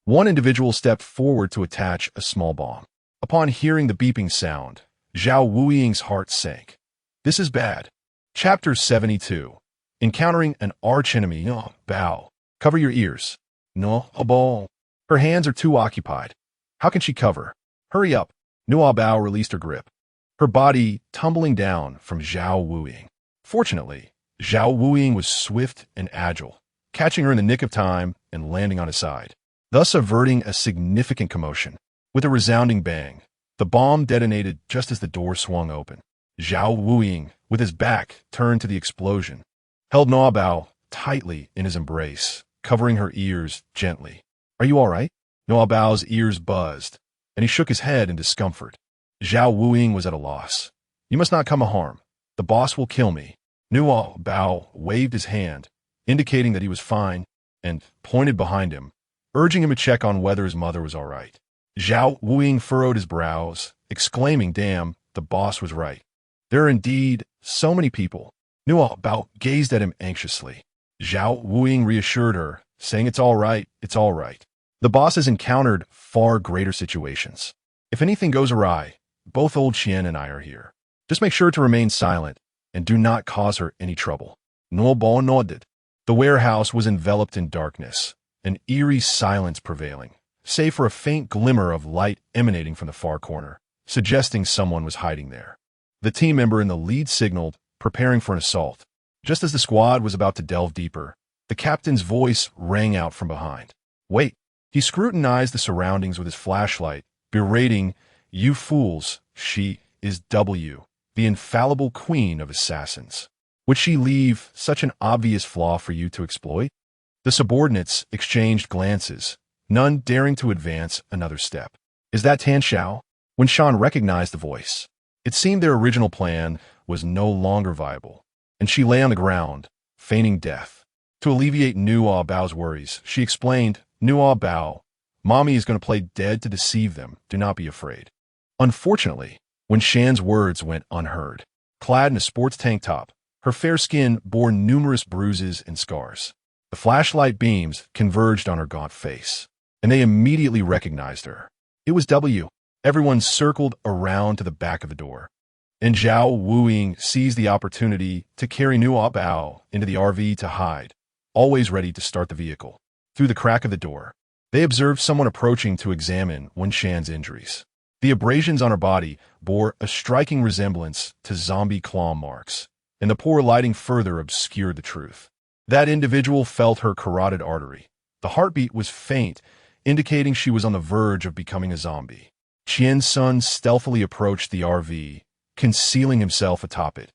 One individual stepped forward to attach a small bomb. Upon hearing the beeping sound, Zhao Wuiying's heart sank. This is bad. Chapter 72. Encountering an archenemy. Nuobao. Cover your ears. Nuobao. Her hands are too occupied. How can she cover? Hurry up. Nuobao released her grip, her body tumbling down from Zhao Wuiying. Fortunately, Zhao Wuiying was swift and agile, catching her in the nick of time and landing on his side, thus averting a significant commotion. With a resounding bang, the bomb detonated just as the door swung open. Zhao Wuiying, with his back turned to the explosion, held Nuobao tightly in his embrace, covering her ears gently. Are you all right? Nuobao's ears buzzed, and he shook his head in discomfort. Zhao Wuiying was at a loss. You must not come a harm. The boss will kill me. Nuobao waved his hand, indicating that he was fine, and pointed behind him, urging him to check on whether his mother was all right. Zhao Wuiying furrowed his brows, exclaiming, damn, the boss was right. There are indeed so many people. Nuobao gazed at him anxiously. Zhao Wuiying reassured her, saying it's all right, it's all right. The boss has encountered far greater situations. If anything goes awry, both old Qian and I are here. Just make sure to remain silent and do not cause her any trouble. Nuobao nodded. The warehouse was enveloped in darkness, an eerie silence prevailing, save for a faint glimmer of light emanating from the far corner, suggesting someone was hiding there. The team member in the lead signaled, preparing for an assault. Just as the squad was about to delve deeper, the captain's voice rang out from behind. Wait. He scrutinized the surroundings with his flashlight, berating, you fools, she is W, the infallible queen of assassins. Would she leave such an obvious flaw for you to exploit? The subordinates exchanged glances, none daring to advance another step. Is that Tan Xiao? When Shan recognized the voice, it seemed their original plan was no longer viable, and she lay on the ground, feigning death. To alleviate Nuobao's worries, she explained, Nuobao, Mommy is going to play dead to deceive them. Do not be afraid. Unfortunately, when Shan's words went unheard, clad in a sports tank top, her fair skin bore numerous bruises and scars. The flashlight beams converged on her gaunt face, and they immediately recognized her. It was W. Everyone circled around to the back of the door, and Zhao Wuiying seized the opportunity to carry Nuobao into the RV to hide, always ready to start the vehicle. Through the crack of the door, they observed someone approaching to examine Wen Shan's injuries. The abrasions on her body bore a striking resemblance to zombie claw marks, and the poor lighting further obscured the truth. That individual felt her carotid artery. The heartbeat was faint, indicating she was on the verge of becoming a zombie. Qian-sun stealthily approached the RV, concealing himself atop it,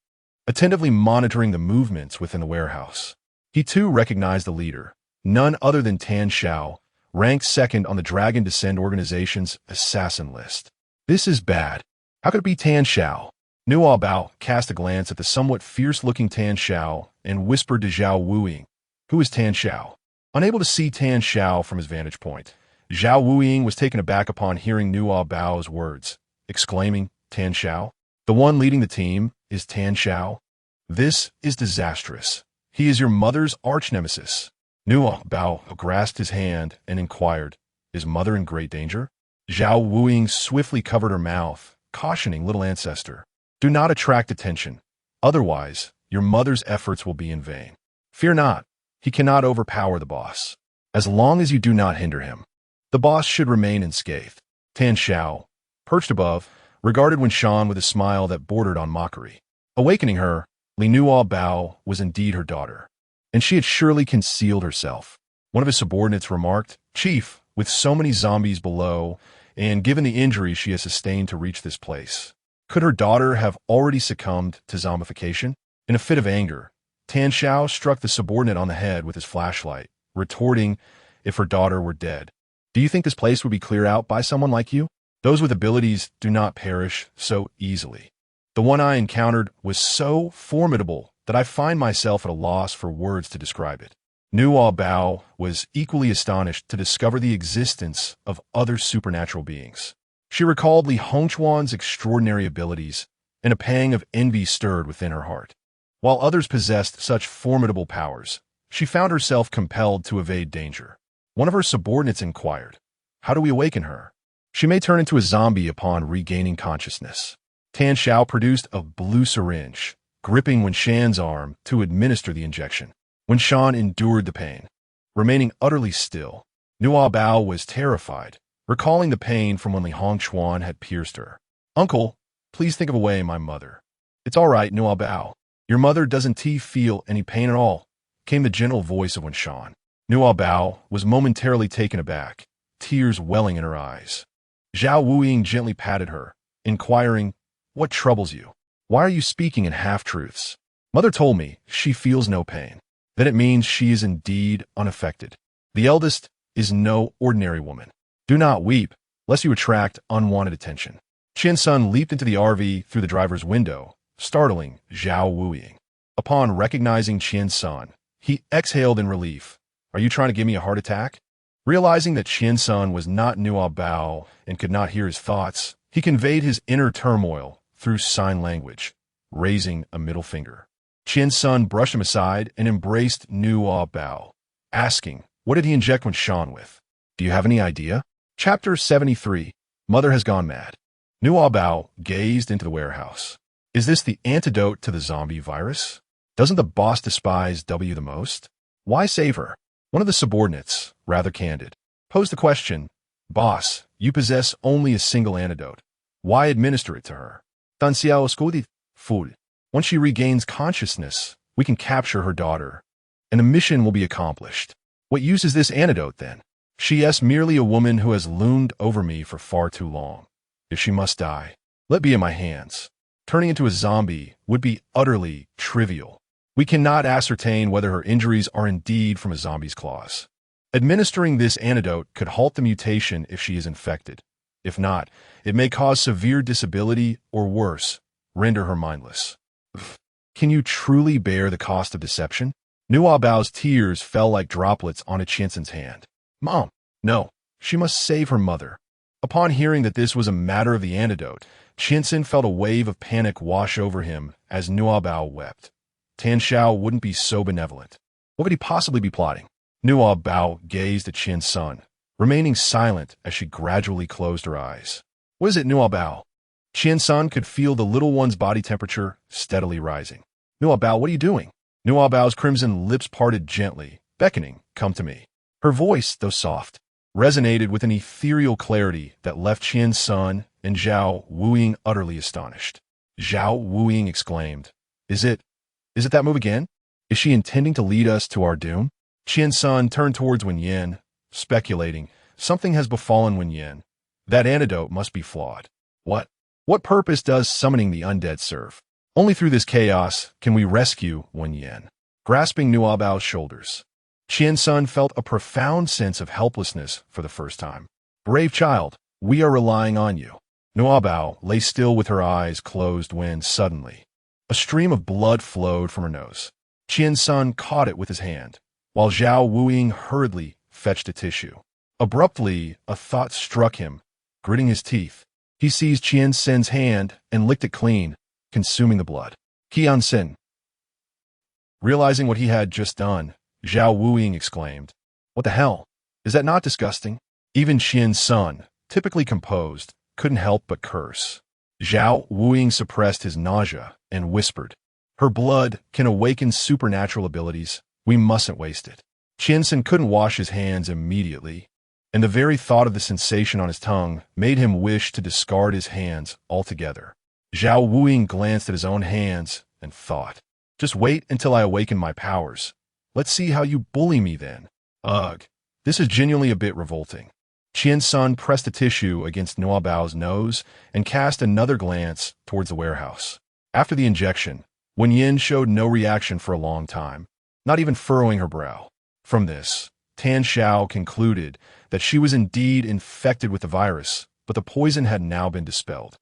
attentively monitoring the movements within the warehouse. He too recognized the leader, none other than Tan Xiao, ranked second on the Dragon Descent organization's assassin list. This is bad. How could it be Tan Xiao? Nuobao cast a glance at the somewhat fierce-looking Tan Xiao and whispered to Zhao Wuiying, who is Tan Xiao? Unable to see Tan Xiao from his vantage point, Zhao Wuiying was taken aback upon hearing Nuobao's words, exclaiming, Tan Xiao? The one leading the team is Tan Xiao? This is disastrous. He is your mother's arch-nemesis. Nuobao grasped his hand and inquired, is mother in great danger? Zhao Wuiying swiftly covered her mouth, cautioning little ancestor, do not attract attention. Otherwise, your mother's efforts will be in vain. Fear not, he cannot overpower the boss. As long as you do not hinder him, the boss should remain unscathed. Tan Xiao, perched above, regarded Wen Shan with a smile that bordered on mockery. Awakening her, Nuobao was indeed her daughter, and she had surely concealed herself. One of his subordinates remarked, "Chief, with so many zombies below, and given the injuries she has sustained to reach this place, could her daughter have already succumbed to zombification?" In a fit of anger, Tan Xiao struck the subordinate on the head with his flashlight, retorting, "If her daughter were dead, do you think this place would be cleared out by someone like you? Those with abilities do not perish so easily. The one I encountered was so formidable that I find myself at a loss for words to describe it." Nuobao was equally astonished to discover the existence of other supernatural beings. She recalled Li Hongchuan's extraordinary abilities, and a pang of envy stirred within her heart. While others possessed such formidable powers, she found herself compelled to evade danger. One of her subordinates inquired, "How do we awaken her? She may turn into a zombie upon regaining consciousness." Tan Xiao produced a blue syringe, gripping Wen Shan's arm to administer the injection. Wen Shan endured the pain. Remaining utterly still, Nuobao was terrified, recalling the pain from when Li Hongchuan had pierced her. "Uncle, please think of a way, my mother." "It's all right, Nuobao. Your mother doesn't feel any pain at all," came the gentle voice of Wen Shan. Nuobao was momentarily taken aback, tears welling in her eyes. Zhao Wuying gently patted her, inquiring, "What troubles you? Why are you speaking in half-truths?" "Mother told me she feels no pain. Then it means she is indeed unaffected. The eldest is no ordinary woman. Do not weep, lest you attract unwanted attention." Qian Sun leaped into the RV through the driver's window, startling Zhao Wuying. Upon recognizing Qian Sun, he exhaled in relief. "Are you trying to give me a heart attack?" Realizing that Qian Sun was not Nuobao and could not hear his thoughts, he conveyed his inner turmoil through sign language, raising a middle finger. Qian Sun brushed him aside and embraced Nuobao, asking, "What did he inject Wen Shan with? Do you have any idea?" Chapter 73. Mother has gone mad. Nuobao gazed into the warehouse. Is this the antidote to the zombie virus? Doesn't the boss despise W the most? Why save her? One of the subordinates, rather candid, posed the question, "Boss, you possess only a single antidote. Why administer it to her? Dan xiao scudi food. Once she regains consciousness, we can capture her daughter, and the mission will be accomplished. What use is this antidote, then? She is merely a woman who has loomed over me for far too long. If she must die, let be in my hands. Turning into a zombie would be utterly trivial. We cannot ascertain whether her injuries are indeed from a zombie's claws. Administering this antidote could halt the mutation if she is infected. If not, it may cause severe disability or worse, render her mindless." Can you truly bear the cost of deception? Nuobao's tears fell like droplets on Qiansen's hand. "Mom, no, she must save her mother." Upon hearing that this was a matter of the antidote, Qiansen felt a wave of panic wash over him as Nuobao wept. Tan Xiao wouldn't be so benevolent. What could he possibly be plotting? Nuobao gazed at Qian Sun, remaining silent as she gradually closed her eyes. "What is it, Nuobao?" Qian Sun could feel the little one's body temperature steadily rising. "Nuobao, what are you doing?" Nuobao's crimson lips parted gently, beckoning, "Come to me." Her voice, though soft, resonated with an ethereal clarity that left Qian Sun and Zhao Wuying utterly astonished. Zhao Wuying exclaimed, Is it that move again? Is she intending to lead us to our doom?" Qian Sun turned towards Wen Yin, speculating, "Something has befallen Wen Yin. That antidote must be flawed. What purpose does summoning the undead serve? Only through this chaos can we rescue Wen Yin." Grasping Nuobao's shoulders, Qian Sun felt a profound sense of helplessness for the first time. "Brave child, we are relying on you." Nuobao lay still with her eyes closed when, suddenly, a stream of blood flowed from her nose. Qian Sun caught it with his hand, while Zhao Wuying hurriedly fetched a tissue. Abruptly, a thought struck him, gritting his teeth. He seized Qian Sen's hand and licked it clean, consuming the blood. "Qian Sen." Realizing what he had just done, Zhao Wuying exclaimed, "What the hell? Is that not disgusting?" Even Qian Sun, typically composed, couldn't help but curse. Zhao Wuying suppressed his nausea and whispered, "Her blood can awaken supernatural abilities. We mustn't waste it." Qian Sen couldn't wash his hands immediately. and the very thought of the sensation on his tongue made him wish to discard his hands altogether. Zhao Wuing glanced at his own hands and thought, just wait until I awaken my powers. Let's see how you bully me then. Ugh, this is genuinely a bit revolting. Qian Sun pressed a tissue against Nuobao's nose and cast another glance towards the warehouse. After the injection, Wen Yin showed no reaction for a long time, not even furrowing her brow. From this, Tan Xiao concluded that she was indeed infected with the virus, but the poison had now been dispelled.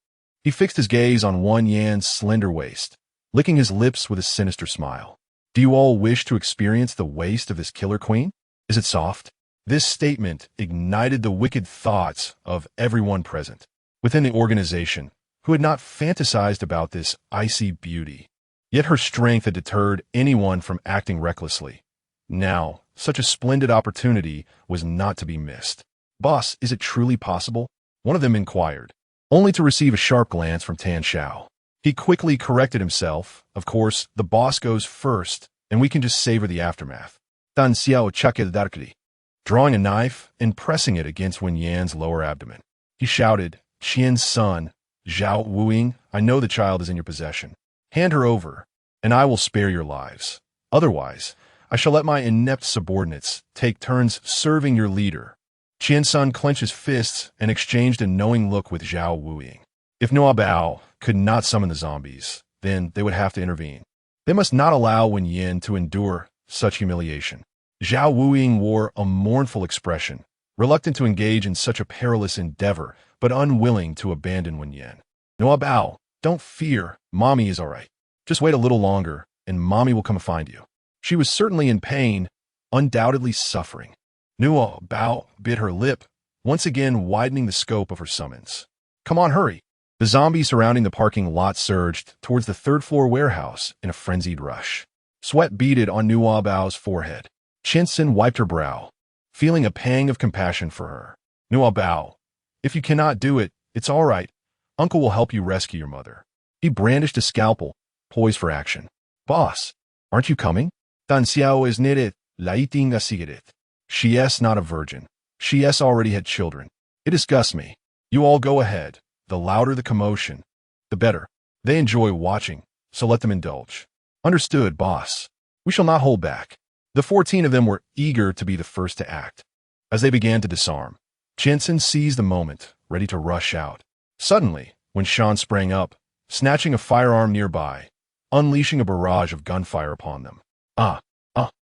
He fixed his gaze on Wen Yan's slender waist, licking his lips with a sinister smile. Do you all wish to experience the waist of this killer queen? Is it soft? This statement ignited the wicked thoughts of everyone present within the organization who had not fantasized about this icy beauty. Yet her strength had deterred anyone from acting recklessly. Now, such a splendid opportunity was not to be missed. Boss, is it truly possible? One of them inquired, only to receive a sharp glance from Tan Xiao. He quickly corrected himself. Of course, the boss goes first, and we can just savor the aftermath. Tan Xiao chakil, drawing a knife and pressing it against Wen Yan's lower abdomen. He shouted, Qian's son, Zhao Wuing, I know the child is in your possession. Hand her over, and I will spare your lives. Otherwise, I shall let my inept subordinates take turns serving your leader. Qian Sun clenched his fists and exchanged a knowing look with Zhao Wuing. If Nuobao could not summon the zombies, then they would have to intervene. They must not allow Wen Yin to endure such humiliation. Zhao Wuing wore a mournful expression, reluctant to engage in such a perilous endeavor, but unwilling to abandon Wen Yin. Nuobao, don't fear, Mommy is all right. Just wait a little longer, and Mommy will come find you. She was certainly in pain, undoubtedly suffering. Nuobao bit her lip, once again widening the scope of her summons. Come on, hurry. The zombies surrounding the parking lot surged towards the third-floor warehouse in a frenzied rush. Sweat beaded on Nuobao's forehead. Qian wiped her brow, feeling a pang of compassion for her. Nuobao, if you cannot do it, it's all right. Uncle will help you rescue your mother. He brandished a scalpel, poised for action. Boss, aren't you coming? Tan Xiao is knitted, laiting asigaret. She is not a virgin. She is already had children. It disgusts me. You all go ahead. The louder the commotion, the better. They enjoy watching, so let them indulge. Understood, boss. We shall not hold back. The 14 of them were eager to be the first to act. As they began to disarm, Qian seized the moment, ready to rush out. Suddenly, when Shan sprang up, snatching a firearm nearby, unleashing a barrage of gunfire upon them.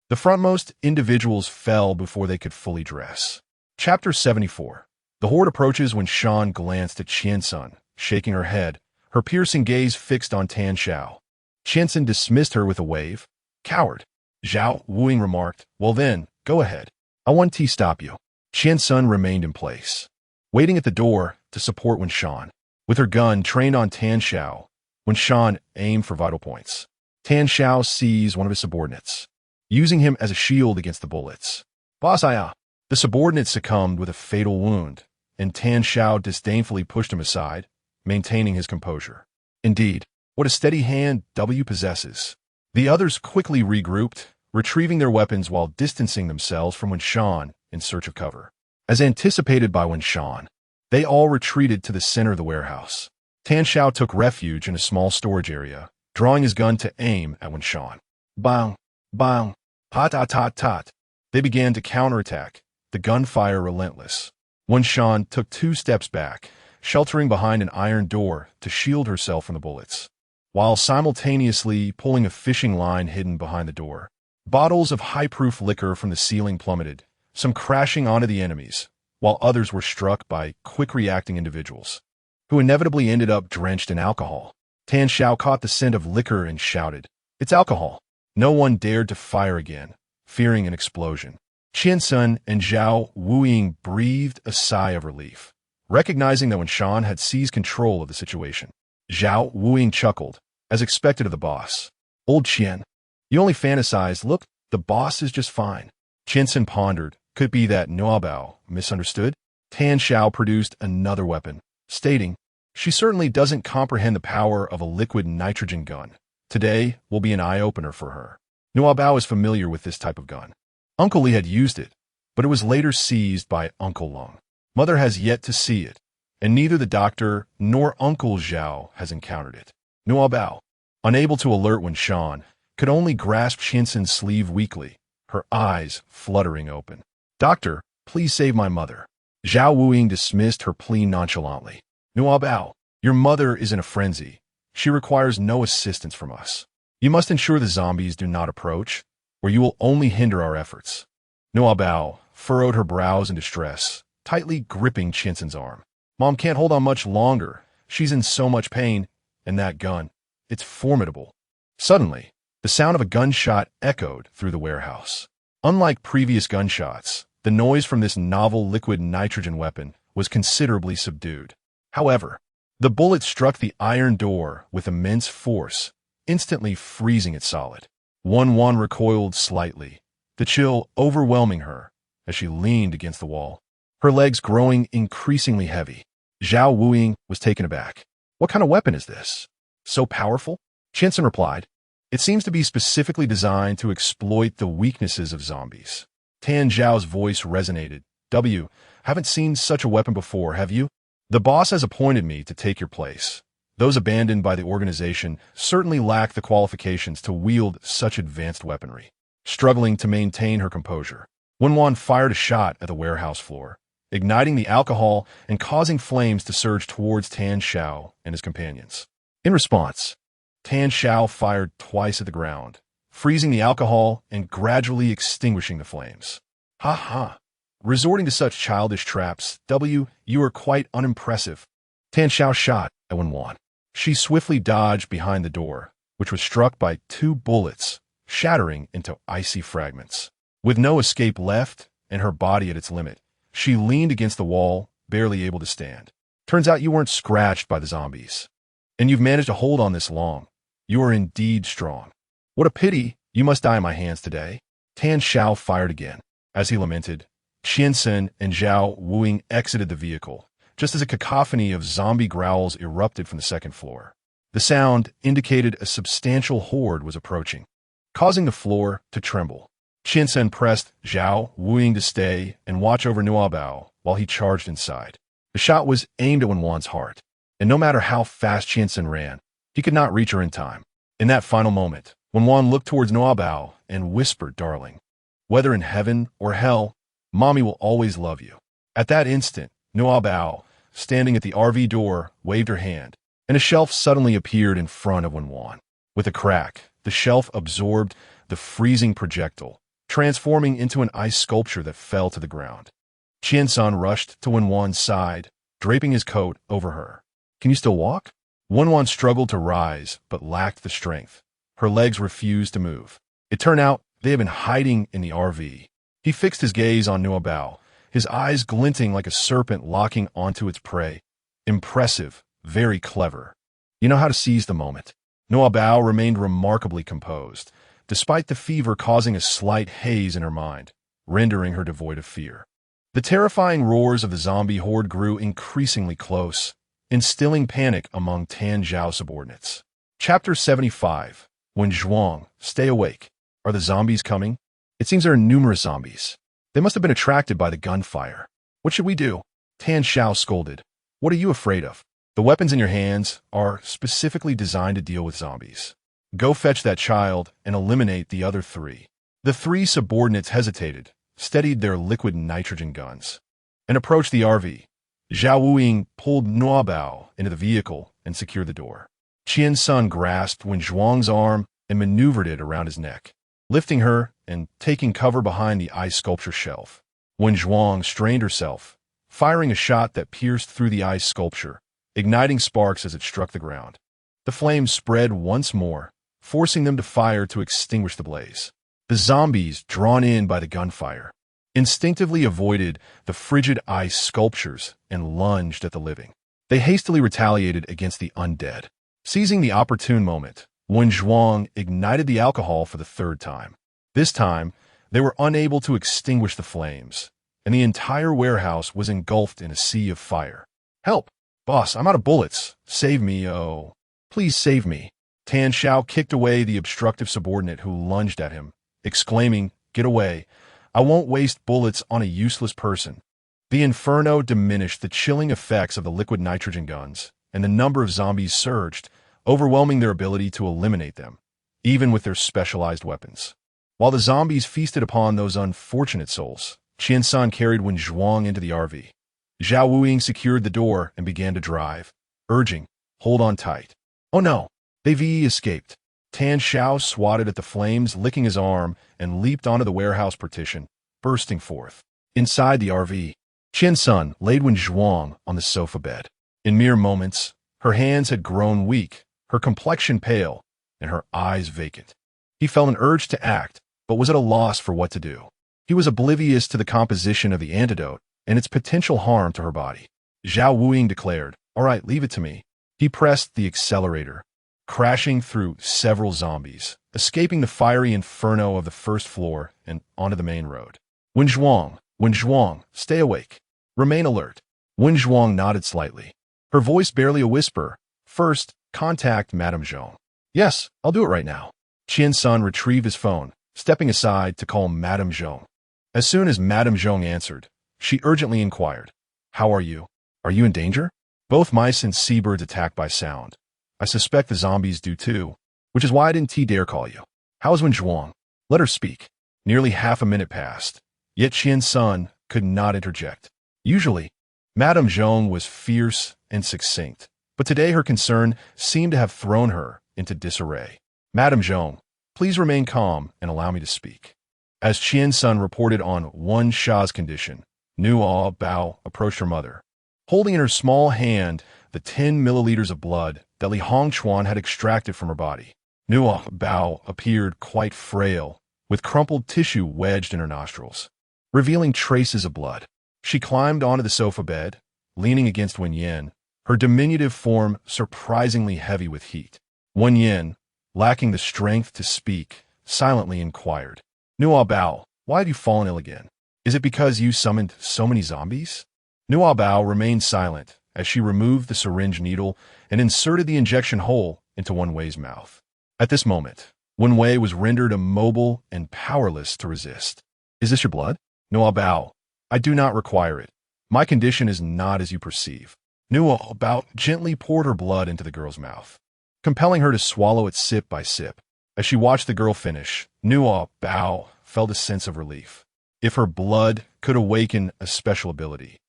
The frontmost individuals fell before they could fully dress. Chapter 74. The horde approaches when Shan glanced at Qian, shaking her head, her piercing gaze fixed on Tan Xiao. Qian dismissed her with a wave. Coward. Zhao Wuing remarked, well then, go ahead. I want to stop you. Qian remained in place, waiting at the door to support Wen Shan. With her gun trained on Tan Xiao, Wen Shan aimed for vital points. Tan Xiao seized one of his subordinates, using him as a shield against the bullets. Boss, the subordinate succumbed with a fatal wound, and Tan Xiao disdainfully pushed him aside, maintaining his composure. Indeed, what a steady hand W possesses. The others quickly regrouped, retrieving their weapons while distancing themselves from Wen Shan in search of cover. As anticipated by Wen Shan, they all retreated to the center of the warehouse. Tan Xiao took refuge in a small storage area, drawing his gun to aim at Wen Shan. Bang, bang, hot. They began to counterattack, the gunfire relentless. Wen Shan took 2 steps back, sheltering behind an iron door to shield herself from the bullets, while simultaneously pulling a fishing line hidden behind the door. Bottles of high-proof liquor from the ceiling plummeted, some crashing onto the enemies, while others were struck by quick-reacting individuals, who inevitably ended up drenched in alcohol. Tan Xiao caught the scent of liquor and shouted, "It's alcohol!" No one dared to fire again, fearing an explosion. Qian and Zhao Wuing breathed a sigh of relief, recognizing that Wen Shan had seized control of the situation. Zhao Wuing chuckled, as expected of the boss. Old Qian, you only fantasized. Look, the boss is just fine. Qian pondered. Could it be that Nuobao misunderstood? Tan Xiao produced another weapon, stating, she certainly doesn't comprehend the power of a liquid nitrogen gun. Today will be an eye-opener for her. Nuobao is familiar with this type of gun. Uncle Li had used it, but it was later seized by Uncle Lung. Mother has yet to see it, and neither the doctor nor Uncle Zhao has encountered it. Nuobao, unable to alert when Shan, could only grasp Qiansen's sleeve weakly, her eyes fluttering open. "Doctor, please save my mother." Zhao Wuying dismissed her plea nonchalantly. "Nuobao, your mother is in a frenzy. She requires no assistance from us. You must ensure the zombies do not approach, or you will only hinder our efforts." Nuobao furrowed her brows in distress, tightly gripping Qiansen's arm. "Mom can't hold on much longer. She's in so much pain, and that gun, it's formidable." Suddenly, the sound of a gunshot echoed through the warehouse. Unlike previous gunshots, the noise from this novel liquid nitrogen weapon was considerably subdued. However, the bullet struck the iron door with immense force, instantly freezing it solid. Wan recoiled slightly, the chill overwhelming her as she leaned against the wall, her legs growing increasingly heavy. Zhao Wuying was taken aback. "What kind of weapon is this? So powerful?" Qiansen replied, "It seems to be specifically designed to exploit the weaknesses of zombies." Tan Zhao's voice resonated. Haven't seen such a weapon before, have you? The boss has appointed me to take your place. Those abandoned by the organization certainly lack the qualifications to wield such advanced weaponry." Struggling to maintain her composure, Wenwan fired a shot at the warehouse floor, igniting the alcohol and causing flames to surge towards Tan Xiao and his companions. In response, Tan Xiao fired twice at the ground, freezing the alcohol and gradually extinguishing the flames. "Ha ha! Resorting to such childish traps, you are quite unimpressive." Tan Xiao shot at Wenwan. She swiftly dodged behind the door, which was struck by 2 bullets, shattering into icy fragments. With no escape left and her body at its limit, she leaned against the wall, barely able to stand. "Turns out you weren't scratched by the zombies. And you've managed to hold on this long. You are indeed strong. What a pity you must die in my hands today." Tan Xiao fired again. As he lamented, Qiansen and Zhao Wuying exited the vehicle, just as a cacophony of zombie growls erupted from the second floor. The sound indicated a substantial horde was approaching, causing the floor to tremble. Qiansen pressed Zhao Wuying to stay and watch over Nuobao while he charged inside. The shot was aimed at Wenwan's heart, and no matter how fast Qiansen ran, he could not reach her in time. In that final moment, Wenwan looked towards Nuobao and whispered, "Darling, whether in heaven or hell, Mommy will always love you." At that instant, Nuobao, standing at the RV door, waved her hand, and a shelf suddenly appeared in front of Wenwan. With a crack, the shelf absorbed the freezing projectile, transforming into an ice sculpture that fell to the ground. Qiansen rushed to Wenwan's side, draping his coat over her. "Can you still walk?" Wenwan struggled to rise, but lacked the strength. Her legs refused to move. It turned out they had been hiding in the RV. He fixed his gaze on Nuobao, his eyes glinting like a serpent locking onto its prey. Impressive, very clever. You know how to seize the moment. Nuobao remained remarkably composed, despite the fever causing a slight haze in her mind, rendering her devoid of fear. The terrifying roars of the zombie horde grew increasingly close, instilling panic among Tan Zhao subordinates. Chapter 75. When Zhuang, stay awake. Are the zombies coming? It seems there are numerous zombies. They must have been attracted by the gunfire. What should we do? Tan Xiao scolded. What are you afraid of? The weapons in your hands are specifically designed to deal with zombies. Go fetch that child and eliminate the other 3. The 3 subordinates hesitated, steadied their liquid nitrogen guns, and approached the RV. Zhao Wuying pulled Nuobao into the vehicle and secured the door. Qiansen grasped Wen Zhuang's arm and maneuvered it around his neck, lifting her and taking cover behind the ice sculpture shelf. Wen Zhuang strained herself, firing a shot that pierced through the ice sculpture, igniting sparks as it struck the ground. The flames spread once more, forcing them to fire to extinguish the blaze. The zombies, drawn in by the gunfire, instinctively avoided the frigid ice sculptures and lunged at the living. They hastily retaliated against the undead. Seizing the opportune moment, Wen Zhuang ignited the alcohol for the 3rd time. This time, they were unable to extinguish the flames, and the entire warehouse was engulfed in a sea of fire. "Help! Boss, I'm out of bullets. Save me, oh. Please save me." Tan Xiao kicked away the obstructive subordinate who lunged at him, exclaiming, "Get away. I won't waste bullets on a useless person. The inferno diminished the chilling effects of the liquid nitrogen guns, and the number of zombies surged, overwhelming their ability to eliminate them, even with their specialized weapons. While the zombies feasted upon those unfortunate souls, Qian-san carried Wen Zhuang into the RV. Zhao Wuying secured the door and began to drive, urging, "Hold on tight." "Oh no!" They've escaped. Tan Xiao swatted at the flames, licking his arm, and leaped onto the warehouse partition, bursting forth. Inside the RV, Qian-san laid Wen Zhuang on the sofa bed. In mere moments, her hands had grown weak, her complexion pale, and her eyes vacant. He felt an urge to act, but was at a loss for what to do. He was oblivious to the composition of the antidote and its potential harm to her body. Zhao Wuying declared, "All right, leave it to me." He pressed the accelerator, crashing through several zombies, escaping the fiery inferno of the first floor and onto the main road. Wen Zhuang, stay awake. Remain alert." Wen Zhuang nodded slightly, her voice barely a whisper. "First, contact Madame Zhong." "Yes, I'll do it right now." Qian-san retrieved his phone, stepping aside to call Madame Zhong. As soon as Madame Zhong answered, she urgently inquired, "How are you? Are you in danger?" "Both mice and seabirds attacked by sound. I suspect the zombies do too, which is why I didn't dare call you. How is Wen Zhuang?" "Let her speak." Nearly half a minute passed, yet Qian-san could not interject. Usually, Madame Zhong was fierce and succinct, but today her concern seemed to have thrown her into disarray. "Madame Zhong, please remain calm and allow me to speak." As Qian-san reported on Wen Sha's condition, Nuobao approached her mother, holding in her small hand the 10 milliliters of blood that Li Hongchuan had extracted from her body. Nuobao appeared quite frail, with crumpled tissue wedged in her nostrils, revealing traces of blood. She climbed onto the sofa bed, leaning against Wen Yin, her diminutive form surprisingly heavy with heat. Wen Yin, lacking the strength to speak, silently inquired, "Nuobao, why have you fallen ill again? Is it because you summoned so many zombies?" Nuobao remained silent as she removed the syringe needle and inserted the injection hole into Wen Wei's mouth. At this moment, Wen Wei was rendered immobile and powerless to resist. "Is this your blood?" "Nuobao, I do not require it. My condition is not as you perceive." Nuobao gently poured her blood into the girl's mouth, compelling her to swallow it sip by sip. As she watched the girl finish, Nuobao felt a sense of relief. If her blood could awaken a special ability,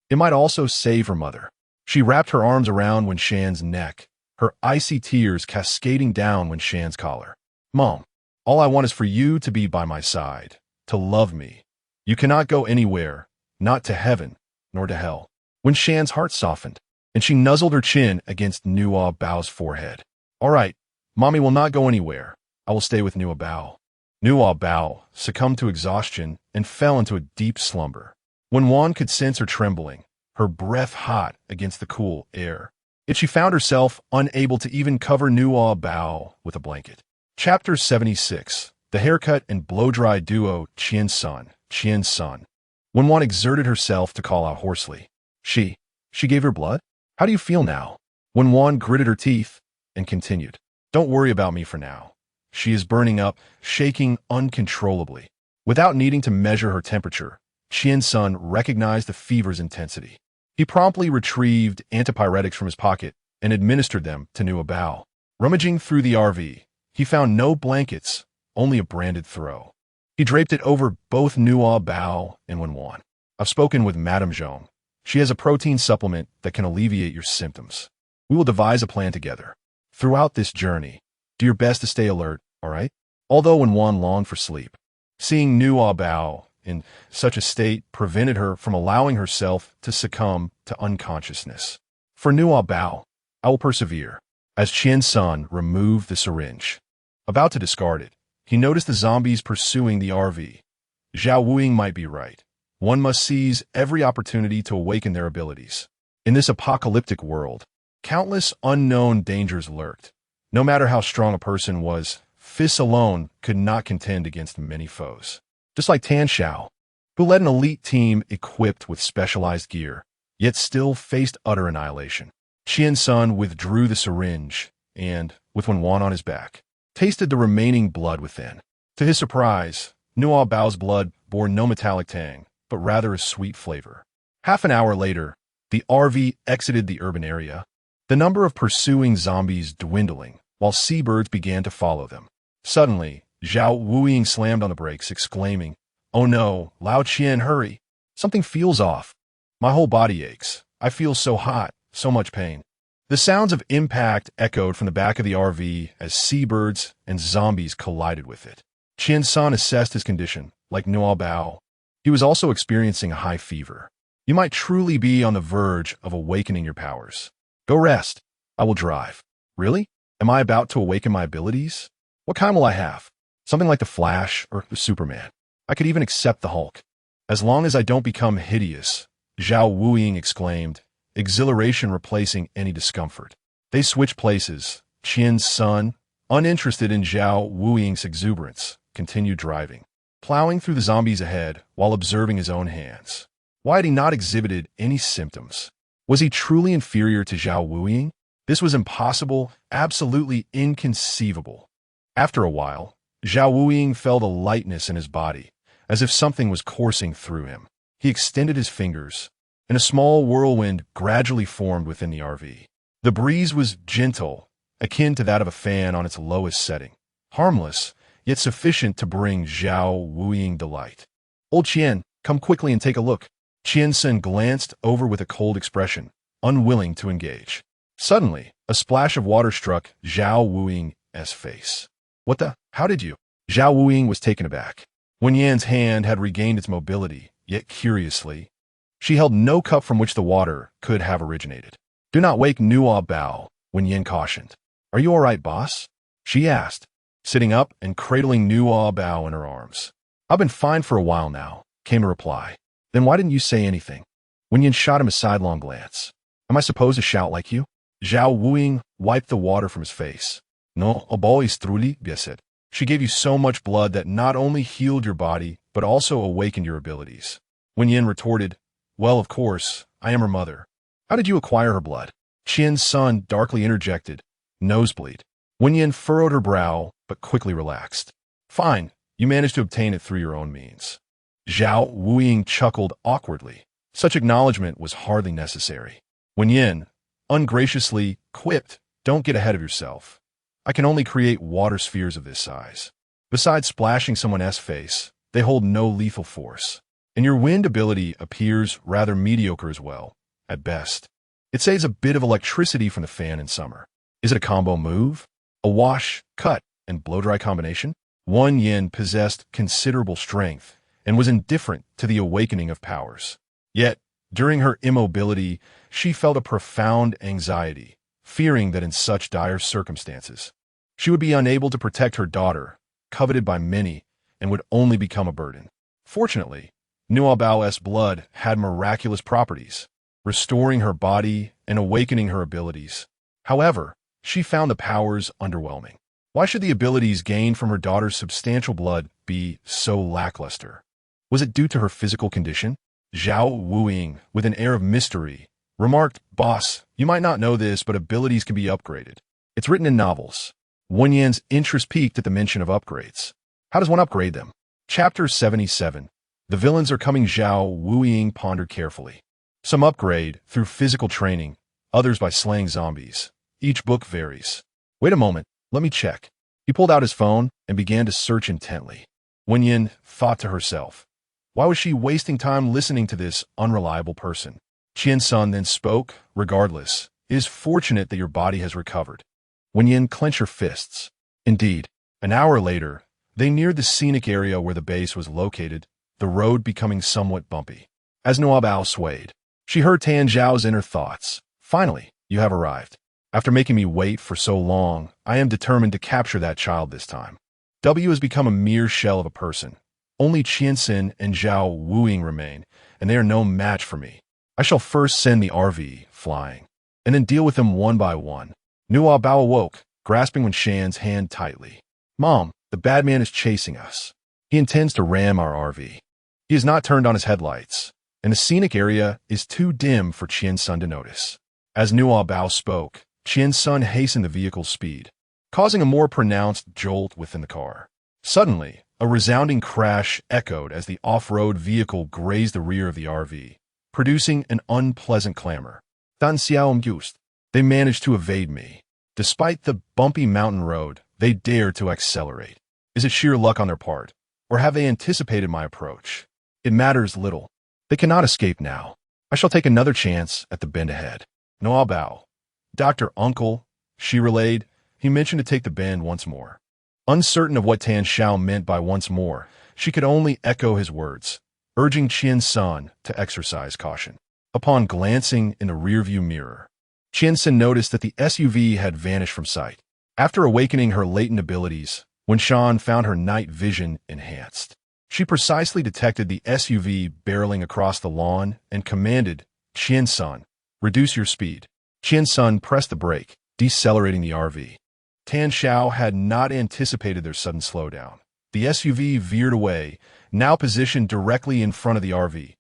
it might also save her mother. She wrapped her arms around Wen Shan's neck, her icy tears cascading down Wen Shan's collar. "Mom, all I want is for you to be by my side, to love me. You cannot go anywhere, not to heaven, nor to hell." Wen Shan's heart softened, and she nuzzled her chin against Nuobao's forehead. "All right, Mommy will not go anywhere. I will stay with Nuobao." Nuobao succumbed to exhaustion and fell into a deep slumber. When Wan could sense her trembling, her breath hot against the cool air, yet she found herself unable to even cover Nuobao with a blanket. Chapter 76. The haircut and blow-dry duo Qian-san. When Wan exerted herself to call out hoarsely, She gave her blood? How do you feel now?" When Wan gritted her teeth and continued, "Don't worry about me for now. She is burning up, shaking uncontrollably." Without needing to measure her temperature, Qian-san recognized the fever's intensity. He promptly retrieved antipyretics from his pocket and administered them to Nuobao. Rummaging through the RV, he found no blankets, only a branded throw. He draped it over both Nuobao and Wen Wan. "I've spoken with Madame Zhong. She has a protein supplement that can alleviate your symptoms. We will devise a plan together. Throughout this journey, do your best to stay alert, all right?" Although Wen Wan longed for sleep, seeing Nuobao in such a state prevented her from allowing herself to succumb to unconsciousness. "For Nuobao, I will persevere." As Qian-san removed the syringe, about to discard it, he noticed the zombies pursuing the RV. Zhao Wuying might be right. One must seize every opportunity to awaken their abilities. In this apocalyptic world, countless unknown dangers lurked. No matter how strong a person was, fists alone could not contend against many foes. Just like Tan Xiao, who led an elite team equipped with specialized gear, yet still faced utter annihilation. Qian-san withdrew the syringe and, with Wen Wan on his back, tasted the remaining blood within. To his surprise, Nuobao's blood bore no metallic tang, but rather a sweet flavor. Half an hour later, the RV exited the urban area, the number of pursuing zombies dwindling, while seabirds began to follow them. Suddenly, Zhao Wuying slammed on the brakes, exclaiming, "Oh no, Lao Qian, hurry! Something feels off. My whole body aches. I feel so hot, so much pain." The sounds of impact echoed from the back of the RV as seabirds and zombies collided with it. Qian-san assessed his condition, like Nuobao. He was also experiencing a high fever. "You might truly be on the verge of awakening your powers. Go rest. I will drive." "Really? Am I about to awaken my abilities? What kind will I have? Something like the Flash or Superman. I could even accept the Hulk. As long as I don't become hideous," Zhao Wuying exclaimed, exhilaration replacing any discomfort. They switched places. Qian's son, uninterested in Zhao Wuying's exuberance, continued driving, plowing through the zombies ahead while observing his own hands. Why had he not exhibited any symptoms? Was he truly inferior to Zhao Wuying? This was impossible, absolutely inconceivable. After a while, Zhao Wuying felt a lightness in his body, as if something was coursing through him. He extended his fingers, and a small whirlwind gradually formed within the RV. The breeze was gentle, akin to that of a fan on its lowest setting, harmless, yet sufficient to bring Zhao Wuying delight. "Old Qian, come quickly and take a look." Qian-san glanced over with a cold expression, unwilling to engage. Suddenly, a splash of water struck Zhao Wuying's face. "What the? How did you?" Zhao Wuying was taken aback. Wen Yan's hand had regained its mobility, yet curiously, she held no cup from which the water could have originated. "Do not wake Nuobao," Wen Yan cautioned. "Are you all right, boss?" she asked, sitting up and cradling Nuobao in her arms. "I've been fine for a while now," came a reply. "Then why didn't you say anything?" Wen Yan shot him a sidelong glance. "Am I supposed to shout like you?" Zhao Wuying wiped the water from his face. "Nuobao is truly blessed. She gave you so much blood that not only healed your body, but also awakened your abilities." Wen Yan retorted, "Well, of course, I am her mother. How did you acquire her blood?" Qian's son darkly interjected, "Nosebleed." Wen Yan furrowed her brow, but quickly relaxed. "Fine, you managed to obtain it through your own means." Zhao Wuying chuckled awkwardly. Such acknowledgement was hardly necessary. Wen Yan ungraciously quipped, "Don't get ahead of yourself. I can only create water spheres of this size. Besides splashing someone's face, they hold no lethal force. And your wind ability appears rather mediocre as well, at best. It saves a bit of electricity from the fan in summer. Is it a combo move? A wash, cut, and blow-dry combination?" Wen Yan possessed considerable strength and was indifferent to the awakening of powers. Yet, during her immobility, she felt a profound anxiety, fearing that in such dire circumstances, she would be unable to protect her daughter, coveted by many, and would only become a burden. Fortunately, Nuobao's blood had miraculous properties, restoring her body and awakening her abilities. However, she found the powers underwhelming. Why should the abilities gained from her daughter's substantial blood be so lackluster? Was it due to her physical condition? Zhao Wuying, with an air of mystery, remarked, "Boss, you might not know this, but abilities can be upgraded. It's written in novels." Wen Yan's interest peaked at the mention of upgrades. "How does one upgrade them?" Chapter 77. The villains are coming. Zhao Wuying pondered carefully. Some upgrade through physical training, others by slaying zombies. Each book varies. "Wait a moment, let me check." He pulled out his phone and began to search intently. Wen Yan thought to herself, why was she wasting time listening to this unreliable person? Qian-san then spoke, "Regardless, it is fortunate that your body has recovered." Wen Yan clenched her fists. Indeed, an hour later, they neared the scenic area where the base was located, the road becoming somewhat bumpy. As Nuobao swayed, she heard Tan Zhao's inner thoughts. "Finally, you have arrived. After making me wait for so long, I am determined to capture that child this time." W has become a mere shell of a person. Only Qianxin and Zhao Wuying remain, and they are no match for me. I shall first send the RV flying, and then deal with them one by one. Nuobao awoke, grasping Wen Shan's hand tightly. "Mom, the bad man is chasing us. He intends to ram our RV. He has not turned on his headlights, and the scenic area is too dim for Qian-sun to notice." As Nuobao spoke, Qian-sun hastened the vehicle's speed, causing a more pronounced jolt within the car. Suddenly, A resounding crash echoed as the off-road vehicle grazed the rear of the RV, producing an unpleasant clamor. Dan xiao just. They managed to evade me. Despite the bumpy mountain road, they dared to accelerate. Is it sheer luck on their part, or have they anticipated my approach? It matters little. They cannot escape now. I shall take another chance at the bend ahead. Nuobao. Dr. Uncle, she relayed. He mentioned to take the bend once more. Uncertain of what Tan Xiao meant by once more, she could only echo his words, urging Qian-san to exercise caution. Upon glancing in the rearview mirror, Qian-san noticed that the SUV had vanished from sight. After awakening her latent abilities, when Shan found her night vision enhanced, she precisely detected the SUV barreling across the lawn and commanded, Qian-san, reduce your speed. Qian-san pressed the brake, decelerating the RV. Tan Xiao had not anticipated their sudden slowdown. The SUV veered away, now positioned directly in front of the RV.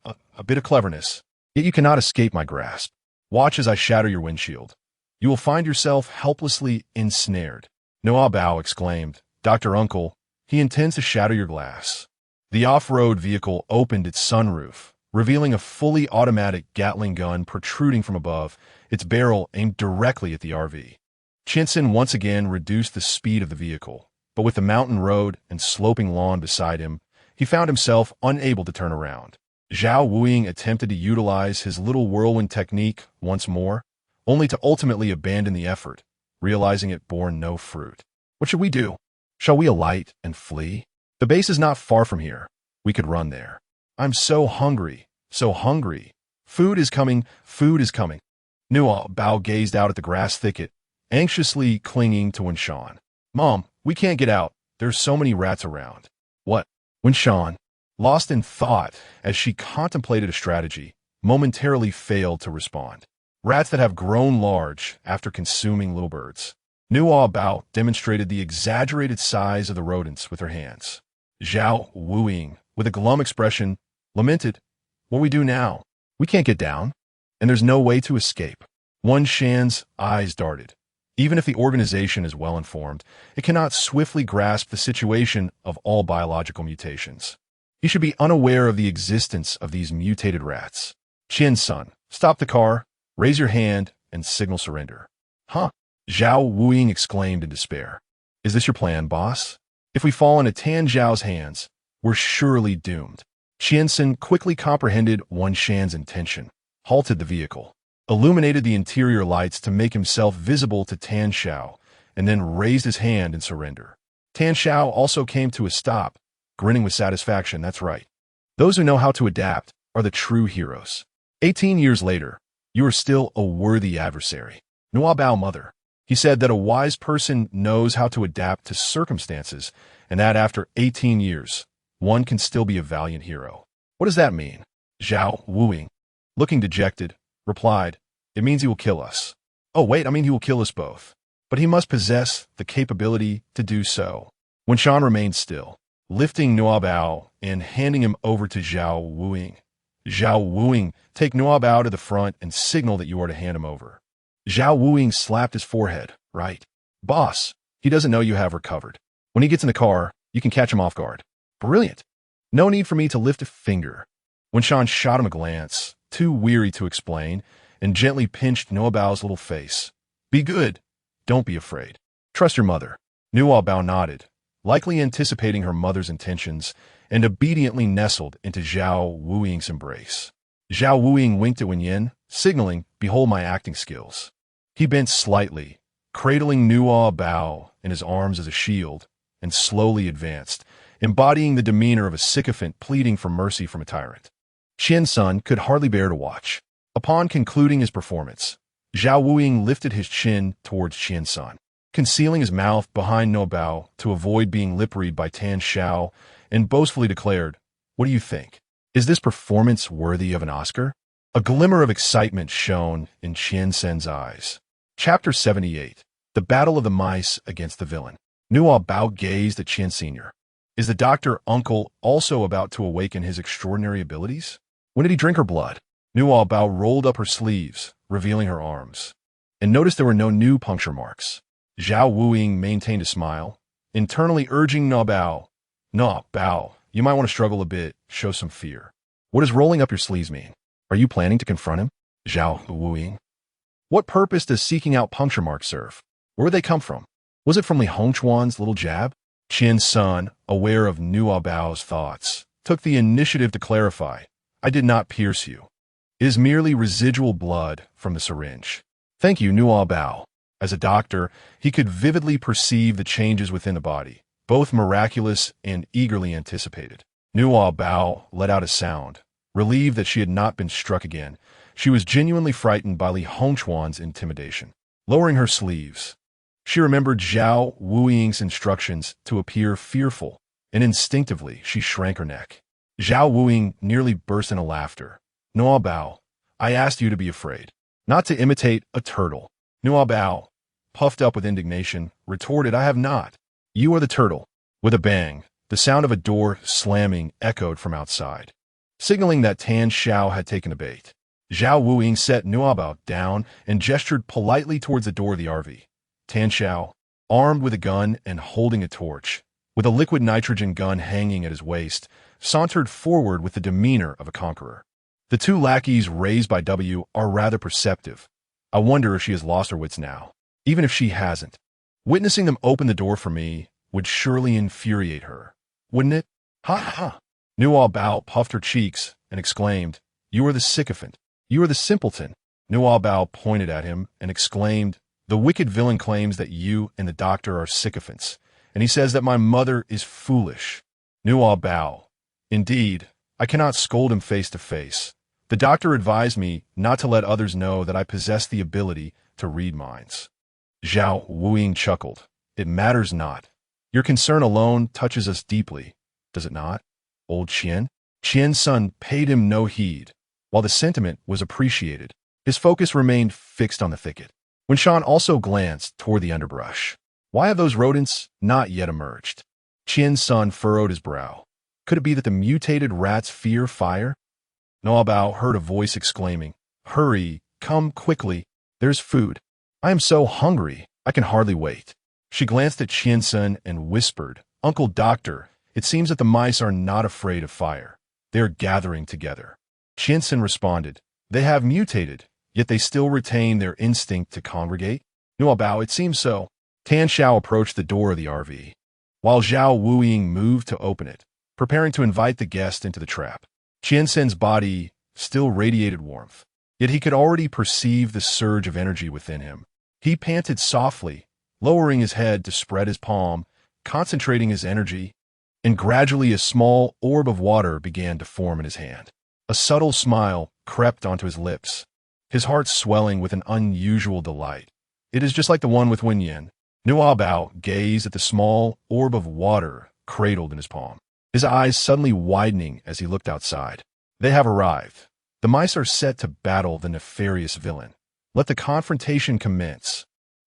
A bit of cleverness. Yet you cannot escape my grasp. Watch as I shatter your windshield. You will find yourself helplessly ensnared. Nuobao exclaimed, Dr. Uncle, he intends to shatter your glass. The off-road vehicle opened its sunroof, revealing a fully automatic Gatling gun protruding from above, its barrel aimed directly at the RV. Chinsen once again reduced the speed of the vehicle, but with the mountain road and sloping lawn beside him, he found himself unable to turn around. Zhao Wuing attempted to utilize his little whirlwind technique once more, only to ultimately abandon the effort, realizing it bore no fruit. What should we do? Shall we alight and flee? The base is not far from here. We could run there. I'm so hungry, so hungry. Food is coming, food is coming. Nuobao gazed out at the grass thicket, anxiously clinging to Wenshan. Mom, we can't get out. There's so many rats around. What? Wenshan, lost in thought as she contemplated a strategy, momentarily failed to respond. Rats that have grown large after consuming little birds. Nuobao demonstrated the exaggerated size of the rodents with her hands. Zhao Wuing, with a glum expression, lamented, what we do now? We can't get down, and there's no way to escape. Wenshan's eyes darted. Even if the organization is well informed, it cannot swiftly grasp the situation of all biological mutations. He should be unaware of the existence of these mutated rats. Qian-san, stop the car, raise your hand, and signal surrender. Huh? Zhao Wuing exclaimed in despair. Is this your plan, boss? If we fall into Tan Zhao's hands, we're surely doomed. Qian-san quickly comprehended Wenshan's intention, halted the vehicle, illuminated the interior lights to make himself visible to Tan Xiao, and then raised his hand in surrender. Tan Xiao also came to a stop, grinning with satisfaction. That's right. Those who know how to adapt are the true heroes. 18 years later, you are still a worthy adversary. Nuobao mother. He said that a wise person knows how to adapt to circumstances, and that after 18 years, one can still be a valiant hero. What does that mean? Zhao Wuing, looking dejected, replied, it means he will kill us. Oh wait, he will kill us both. But he must possess the capability to do so. Wenshan remained still, lifting Nuobao and handing him over to Zhao Wuing. Zhao Wuing, take Nuobao to the front and signal that you are to hand him over. Zhao Wuing slapped his forehead. Right. Boss, he doesn't know you have recovered. When he gets in the car, you can catch him off guard. Brilliant. No need for me to lift a finger. Wenshan shot him a glance, too weary to explain, and gently pinched Nuobao's little face. Be good. Don't be afraid. Trust your mother. Nuobao nodded, likely anticipating her mother's intentions, and obediently nestled into Zhao Wuing's embrace. Zhao Wuing winked at Wenyin, signaling, behold my acting skills. He bent slightly, cradling Nuobao in his arms as a shield, and slowly advanced, embodying the demeanor of a sycophant pleading for mercy from a tyrant. Qian-san could hardly bear to watch. Upon concluding his performance, Zhao Wuing lifted his chin towards Qian-san, concealing his mouth behind Nuobao to avoid being lip-read by Tan Xiao, and boastfully declared, what do you think? Is this performance worthy of an Oscar? A glimmer of excitement shone in Qian-san's eyes. Chapter 78. The Battle of the Mice Against the Villain. Nuobao gazed at Qian Sr. Is the Dr. Uncle also about to awaken his extraordinary abilities? When did he drink her blood? Nuobao rolled up her sleeves, revealing her arms, and noticed there were no new puncture marks. Zhao Wuing maintained a smile, internally urging Nuobao. Nuobao, you might want to struggle a bit, show some fear. What does rolling up your sleeves mean? Are you planning to confront him? Zhao Wuying. What purpose does seeking out puncture marks serve? Where would they come from? Was it from Li Hongchuan's little jab? Qian Sun, aware of Nuobao's thoughts, took the initiative to clarify. I did not pierce you. It is merely residual blood from the syringe. Thank you, Nuobao. As a doctor, he could vividly perceive the changes within the body, both miraculous and eagerly anticipated. Nuobao let out a sound, relieved that she had not been struck again. She was genuinely frightened by Li Hongchuan's intimidation. Lowering her sleeves, she remembered Zhao Wuying's instructions to appear fearful, and instinctively she shrank her neck. Zhao Wuying nearly burst into laughter. Nuobao, I asked you to be afraid, not to imitate a turtle. Nuobao, puffed up with indignation, retorted, I have not. You are the turtle. With a bang, the sound of a door slamming echoed from outside, signaling that Tan Xiao had taken a bait. Zhao Wuying set Nuobao down and gestured politely towards the door of the RV. Tan Xiao, armed with a gun and holding a torch, with a liquid nitrogen gun hanging at his waist, sauntered forward with the demeanor of a conqueror. The two lackeys raised by W are rather perceptive. I wonder if she has lost her wits now. Even if she hasn't, witnessing them open the door for me would surely infuriate her, wouldn't it? Ha ha! Nuobao puffed her cheeks and exclaimed, You are the sycophant. You are the simpleton. Nuobao pointed at him and exclaimed, The wicked villain claims that you and the doctor are sycophants, and he says that my mother is foolish. Nuobao. Indeed, I cannot scold him face to face. The doctor advised me not to let others know that I possess the ability to read minds. Zhao Wuying chuckled. It matters not. Your concern alone touches us deeply, does it not, old Qian? Qian's son paid him no heed. While the sentiment was appreciated, his focus remained fixed on the thicket. When Shan also glanced toward the underbrush. Why have those rodents not yet emerged? Qian's son furrowed his brow. Could it be that the mutated rats fear fire? Nuobao heard a voice exclaiming, Hurry, come quickly, there's food. I am so hungry, I can hardly wait. She glanced at Qiansun and whispered, Uncle Doctor, it seems that the mice are not afraid of fire. They are gathering together. Qiansun responded, They have mutated, yet they still retain their instinct to congregate. Nuobao, it seems so. Tan Xiao approached the door of the RV, while Zhao Wuying moved to open it, preparing to invite the guest into the trap. Qiansun's body still radiated warmth, yet he could already perceive the surge of energy within him. He panted softly, lowering his head to spread his palm, concentrating his energy, and gradually a small orb of water began to form in his hand. A subtle smile crept onto his lips, his heart swelling with an unusual delight. It is just like the one with Wen Yin. Nuobao gazed at the small orb of water cradled in his palm, his eyes suddenly widening as he looked outside. They have arrived. The mice are set to battle the nefarious villain. Let the confrontation commence.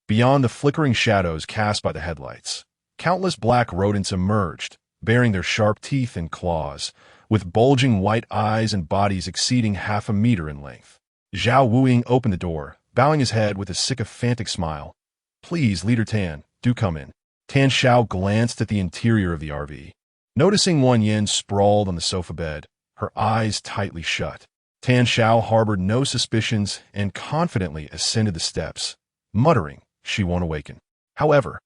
Beyond the flickering shadows cast by the headlights, countless black rodents emerged, bearing their sharp teeth and claws, with bulging white eyes and bodies exceeding 1/2 meter in length. Zhao Wuying opened the door, bowing his head with a sycophantic smile. Please, Leader Tan, do come in. Tan Xiao glanced at the interior of the RV. Noticing Wan Yin sprawled on the sofa bed, her eyes tightly shut. Tan Xiao harbored no suspicions and confidently ascended the steps, muttering, She won't awaken. However,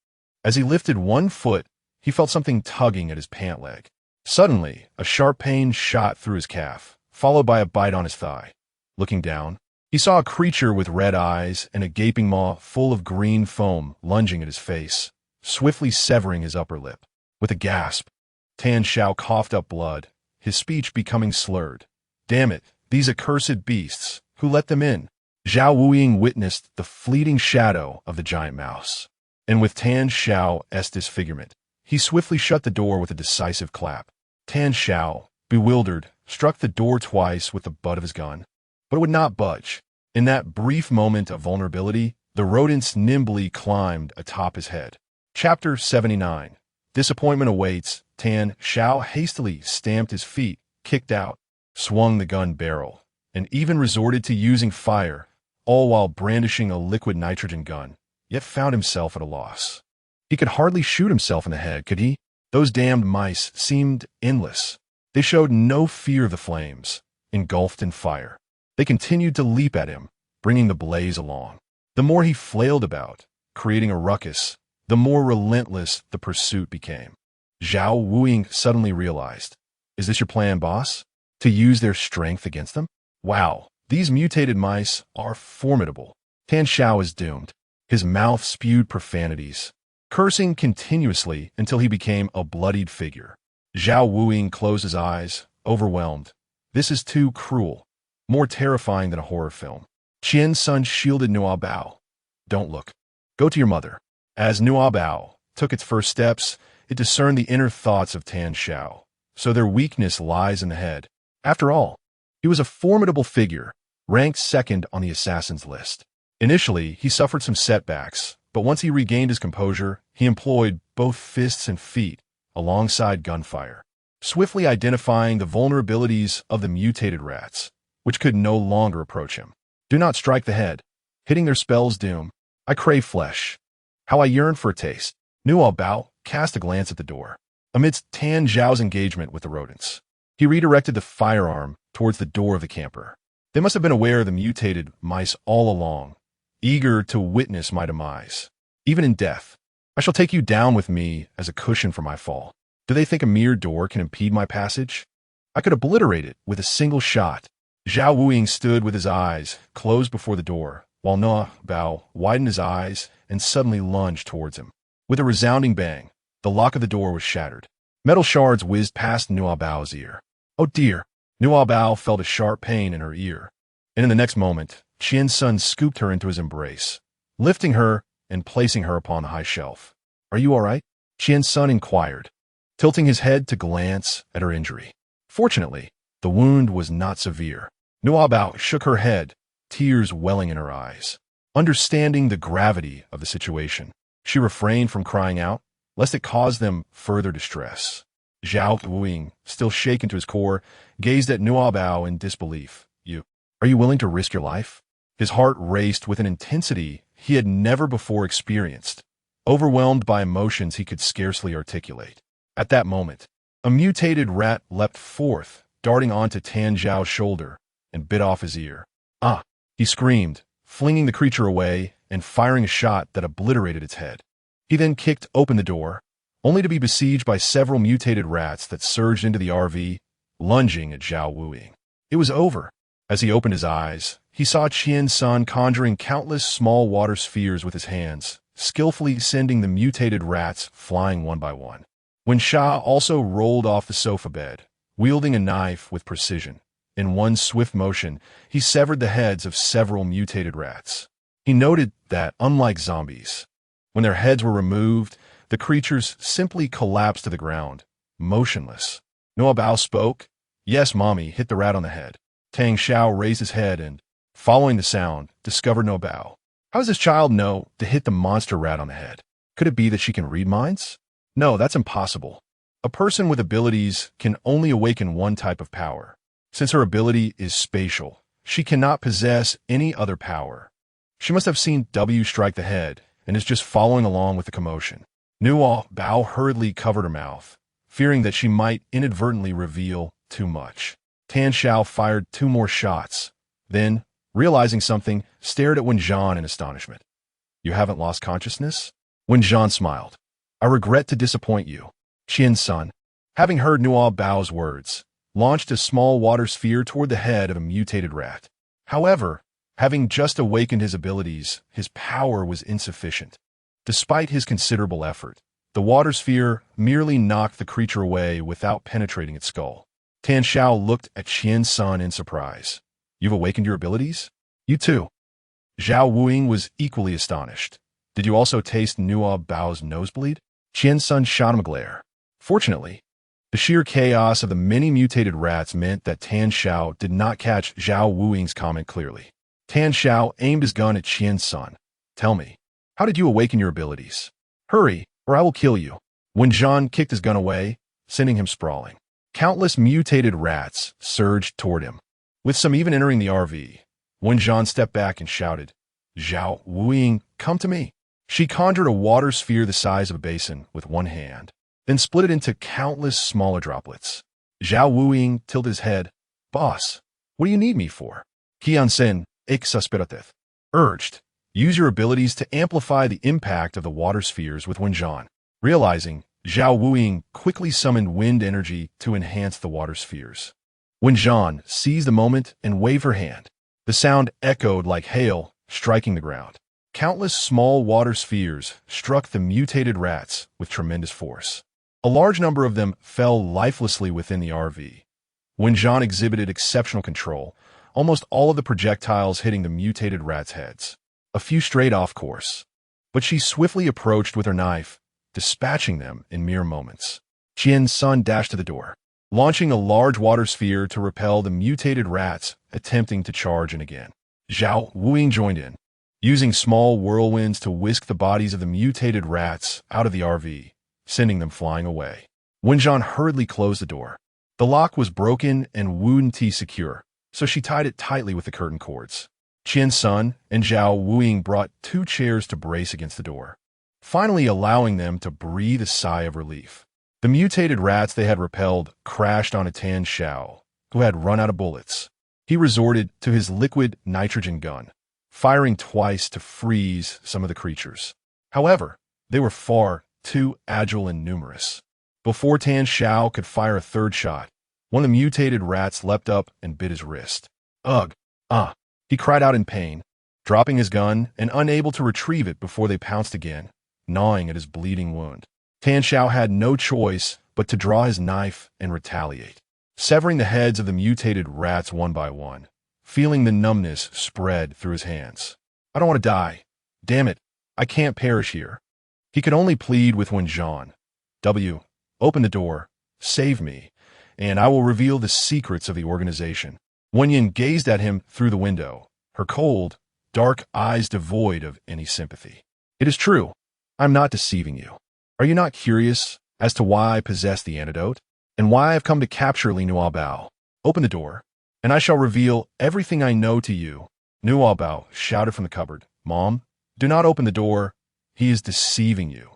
as he lifted one foot, he felt something tugging at his pant leg. Suddenly, a sharp pain shot through his calf, followed by a bite on his thigh. Looking down, he saw a creature with red eyes and a gaping maw full of green foam lunging at his face, swiftly severing his upper lip. With a gasp, Tan Xiao coughed up blood, his speech becoming slurred. Damn it, these accursed beasts, who let them in? Zhao Wuying witnessed the fleeting shadow of the giant mouse, and with Tan Xiao's disfigurement, he swiftly shut the door with a decisive clap. Tan Xiao, bewildered, struck the door twice with the butt of his gun, but it would not budge. In that brief moment of vulnerability, the rodents nimbly climbed atop his head. Chapter 79. Disappointment awaits. Tan Xiao hastily stamped his feet, kicked out, swung the gun barrel, and even resorted to using fire, all while brandishing a liquid nitrogen gun, yet found himself at a loss. He could hardly shoot himself in the head, could he? Those damned mice seemed endless. They showed no fear of the flames, engulfed in fire. They continued to leap at him, bringing the blaze along. The more he flailed about, creating a ruckus, the more relentless the pursuit became. Zhao Wuing suddenly realized, is this your plan, boss? To use their strength against them? Wow, these mutated mice are formidable. Tan Xiao is doomed. His mouth spewed profanities, cursing continuously until he became a bloodied figure. Zhao Wuing closed his eyes, overwhelmed. This is too cruel, more terrifying than a horror film. Qian's son shielded Nuobao. Don't look. Go to your mother. As Nuobao took its first steps, it discerned the inner thoughts of Tan Xiao. So their weakness lies in the head. After all, he was a formidable figure, ranked second on the assassin's list. Initially, he suffered some setbacks, but once he regained his composure, he employed both fists and feet, alongside gunfire, swiftly identifying the vulnerabilities of the mutated rats, which could no longer approach him. Do not strike the head. Hitting their spell's doom. I crave flesh. How I yearn for a taste. Nuobao cast a glance at the door. Amidst Tan Zhao's engagement with the rodents, he redirected the firearm towards the door of the camper. They must have been aware of the mutated mice all along, eager to witness my demise. Even in death, I shall take you down with me as a cushion for my fall. Do they think a mere door can impede my passage? I could obliterate it with a single shot. Zhao Wuing stood with his eyes closed before the door, while Nuobao widened his eyes and suddenly lunged towards him. With a resounding bang, the lock of the door was shattered. Metal shards whizzed past Nuobao's ear. Oh dear! Nuobao felt a sharp pain in her ear. And in the next moment, Qian's son scooped her into his embrace, lifting her and placing her upon the high shelf. Are you all right? Qian's son inquired, tilting his head to glance at her injury. Fortunately, the wound was not severe. Nuobao shook her head, tears welling in her eyes. Understanding the gravity of the situation, she refrained from crying out, lest it cause them further distress. Zhao Wuing, still shaken to his core, gazed at Nuobao in disbelief. Are you willing to risk your life? His heart raced with an intensity he had never before experienced, overwhelmed by emotions he could scarcely articulate. At that moment, a mutated rat leapt forth, darting onto Tan Zhao's shoulder, and bit off his ear. Ah! He screamed, flinging the creature away and firing a shot that obliterated its head. He then kicked open the door, only to be besieged by several mutated rats that surged into the RV, lunging at Zhao Wuing. It was over. As he opened his eyes, he saw Qian's son conjuring countless small water spheres with his hands, skillfully sending the mutated rats flying one by one. Wen Sha also rolled off the sofa bed, wielding a knife with precision. In one swift motion, he severed the heads of several mutated rats. He noted that, unlike zombies, when their heads were removed, the creatures simply collapsed to the ground, motionless. Nuobao spoke. Yes, Mommy hit the rat on the head. Tang Xiao raised his head and, following the sound, discovered Nuobao. How does this child know to hit the monster rat on the head? Could it be that she can read minds? No, that's impossible. A person with abilities can only awaken one type of power. Since her ability is spatial, she cannot possess any other power. She must have seen W strike the head and is just following along with the commotion. Nuobao hurriedly covered her mouth, fearing that she might inadvertently reveal too much. Tan Xiao fired 2 more shots, then, realizing something, stared at Wen Zhan in astonishment. You haven't lost consciousness? Wen Zhan smiled. I regret to disappoint you. Qian's son, having heard Nuobao's words, launched a small water sphere toward the head of a mutated rat. However, having just awakened his abilities, his power was insufficient. Despite his considerable effort, the water sphere merely knocked the creature away without penetrating its skull. Tan Xiao looked at Qian's son in surprise. You've awakened your abilities? You too. Zhao Wuing was equally astonished. Did you also taste Nuobao's nosebleed? Qian's son shot him a glare. Fortunately, the sheer chaos of the many mutated rats meant that Tan Xiao did not catch Zhao Wuing's comment clearly. Tan Xiao aimed his gun at Qian's son. Tell me, how did you awaken your abilities? Hurry, or I will kill you. Wen Zhan kicked his gun away, sending him sprawling. Countless mutated rats surged toward him. With some even entering the RV, Wen Zhan stepped back and shouted, Zhao Wuing, come to me. She conjured a water sphere the size of a basin with one hand, then split it into countless smaller droplets. Zhao Wuying tilted his head. Boss, what do you need me for? Qiansen, exasperated, urged. Use your abilities to amplify the impact of the water spheres with Wenjian. Realizing, Zhao Wuying quickly summoned wind energy to enhance the water spheres. Wenjian seized the moment and waved her hand. The sound echoed like hail, striking the ground. Countless small water spheres struck the mutated rats with tremendous force. A large number of them fell lifelessly within the RV. Wenjian exhibited exceptional control, almost all of the projectiles hitting the mutated rats' heads. A few strayed off course. But she swiftly approached with her knife, dispatching them in mere moments. Qian's son dashed to the door, launching a large water sphere to repel the mutated rats attempting to charge in again. Zhao Wuying joined in, using small whirlwinds to whisk the bodies of the mutated rats out of the RV, sending them flying away. Wenjian hurriedly closed the door. The lock was broken and wouldn't be secure, so she tied it tightly with the curtain cords. Qian's son and Zhao Wuying brought 2 chairs to brace against the door, finally allowing them to breathe a sigh of relief. The mutated rats they had repelled crashed onto Tan Xiao, who had run out of bullets. He resorted to his liquid nitrogen gun, firing twice to freeze some of the creatures. However, they were far too agile and numerous. Before Tan Xiao could fire a third shot, one of the mutated rats leapt up and bit his wrist. Ugh! Ah! He cried out in pain, dropping his gun and unable to retrieve it before they pounced again, gnawing at his bleeding wound. Tan Xiao had no choice but to draw his knife and retaliate, severing the heads of the mutated rats one by one, feeling the numbness spread through his hands. I don't want to die. Damn it, I can't perish here. He could only plead with Wenjian. Open the door, save me, and I will reveal the secrets of the organization. Wenyin gazed at him through the window, her cold, dark eyes devoid of any sympathy. It is true. I'm not deceiving you. Are you not curious as to why I possess the antidote, and why I have come to capture Nuobao? Open the door, and I shall reveal everything I know to you. Nuobao shouted from the cupboard. Mom, do not open the door. He is deceiving you.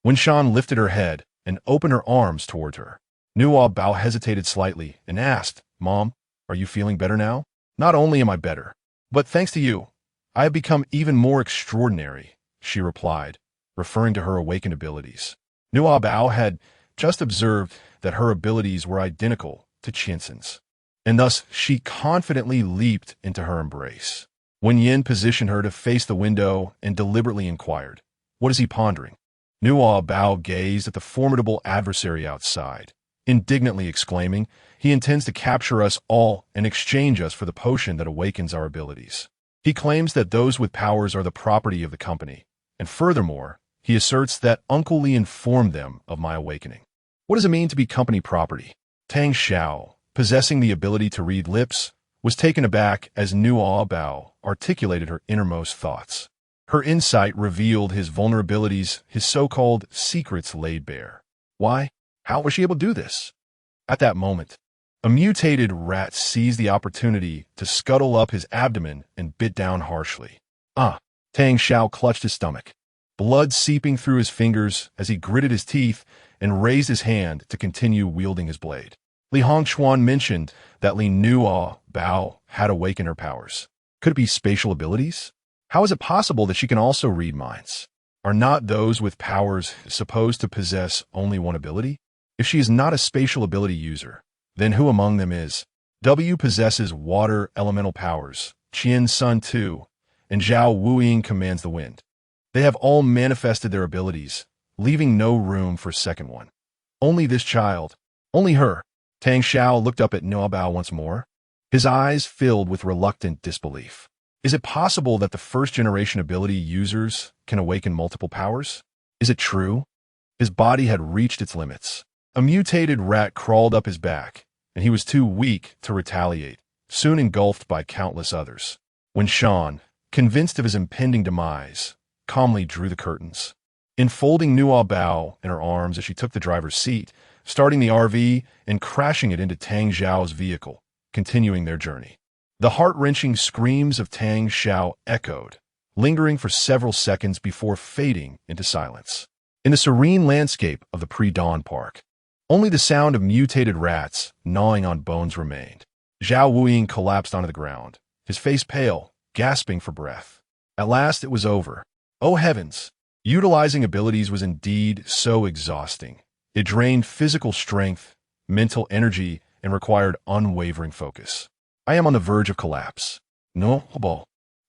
Wenjian lifted her head and opened her arms toward her. Nuobao hesitated slightly and asked, Mom, are you feeling better now? Not only am I better, but thanks to you, I have become even more extraordinary, she replied, referring to her awakened abilities. Nuobao had just observed that her abilities were identical to Qiansen's, and thus she confidently leaped into her embrace. When Yin positioned her to face the window and deliberately inquired, What is he pondering? Nuobao gazed at the formidable adversary outside, indignantly exclaiming, He intends to capture us all and exchange us for the potion that awakens our abilities. He claims that those with powers are the property of the company, and furthermore, he asserts that Uncle Li informed them of my awakening. What does it mean to be company property? Tang Xiao, possessing the ability to read lips, was taken aback as Nuobao articulated her innermost thoughts. Her insight revealed his vulnerabilities, his so-called secrets laid bare. Why? How was she able to do this? At that moment, a mutated rat seized the opportunity to scuttle up his abdomen and bit down harshly. Tang Xiao clutched his stomach, blood seeping through his fingers as he gritted his teeth and raised his hand to continue wielding his blade. Li Hongchuan mentioned that Li Nuobao had awakened her powers. Could it be spatial abilities? How is it possible that she can also read minds? Are not those with powers supposed to possess only one ability? If she is not a spatial ability user, then who among them is? W possesses water elemental powers, Qian's son too, and Zhao Wuying commands the wind. They have all manifested their abilities, leaving no room for a second one. Only this child, only her. Tang Xiao looked up at Nuobao once more, his eyes filled with reluctant disbelief. Is it possible that the first-generation ability users can awaken multiple powers? Is it true? His body had reached its limits. A mutated rat crawled up his back, and he was too weak to retaliate, soon engulfed by countless others. When Shan, convinced of his impending demise, calmly drew the curtains, enfolding Nuobao in her arms as she took the driver's seat, starting the RV and crashing it into Tang Xiao's vehicle, continuing their journey. The heart-wrenching screams of Tang Xiao echoed, lingering for several seconds before fading into silence. In the serene landscape of the pre-dawn park, only the sound of mutated rats gnawing on bones remained. Zhao Wuying collapsed onto the ground, his face pale, gasping for breath. At last it was over. Oh heavens! Utilizing abilities was indeed so exhausting. It drained physical strength, mental energy, and required unwavering focus. I am on the verge of collapse. Nuobao.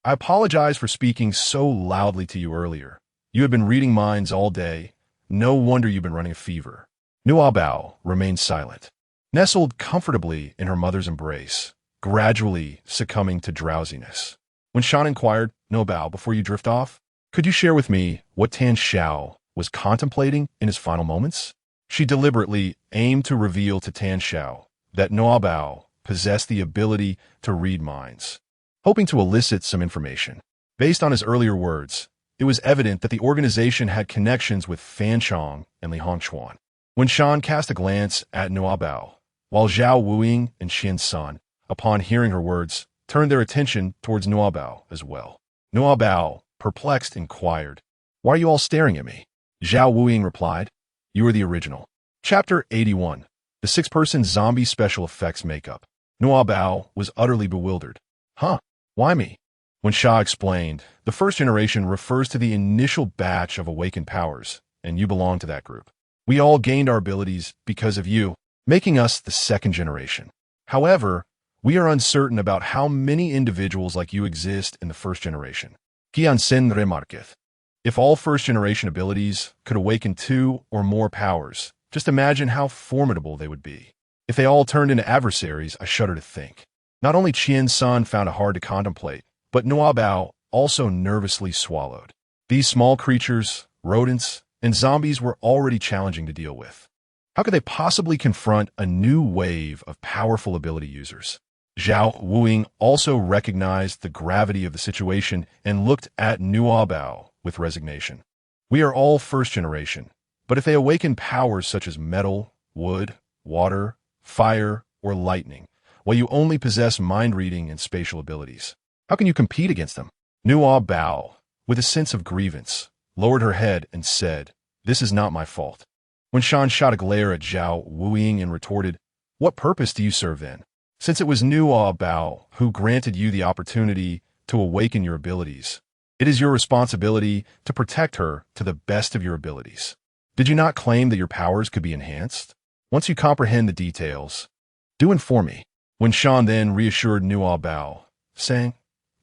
I apologize for speaking so loudly to you earlier. You have been reading minds all day. No wonder you've been running a fever. Nuobao remained silent, nestled comfortably in her mother's embrace, gradually succumbing to drowsiness. When Shan inquired, Nuobao, before you drift off, could you share with me what Tan Xiao was contemplating in his final moments? She deliberately aimed to reveal to Tan Xiao that Nuobao possessed the ability to read minds, hoping to elicit some information. Based on his earlier words, it was evident that the organization had connections with Fan Chong and Li Hongchuan. When Shan cast a glance at Nuobao, while Zhao Wuying and Qian Sun, upon hearing her words, turned their attention towards Nuobao as well. Nuobao, perplexed, inquired, "Why are you all staring at me?" Zhao Wuying replied, "You are the original." Chapter 81. The six-person zombie special effects makeup. Nuobao was utterly bewildered. Huh? Why me? When Sha explained, the first generation refers to the initial batch of awakened powers, and you belong to that group. We all gained our abilities because of you, making us the second generation. However, we are uncertain about how many individuals like you exist in the first generation. Qiansen remarketh. If all first-generation abilities could awaken 2 or more powers, just imagine how formidable they would be. If they all turned into adversaries, I shudder to think. Not only Qian Sun found it hard to contemplate, but Nuobao also nervously swallowed. These small creatures, rodents, and zombies were already challenging to deal with. How could they possibly confront a new wave of powerful ability users? Zhao Wuying also recognized the gravity of the situation and looked at Nuobao with resignation. We are all first generation, but if they awaken powers such as metal, wood, water, fire, or lightning, while you only possess mind reading and spatial abilities, how can you compete against them? Nuobao, with a sense of grievance, lowered her head and said, "This is not my fault." When Shan shot a glare at Zhao Wuying and retorted, "What purpose do you serve then? Since it was Nuobao who granted you the opportunity to awaken your abilities, it is your responsibility to protect her to the best of your abilities. Did you not claim that your powers could be enhanced? Once you comprehend the details, do inform me." When Shan then reassured Nuobao, saying,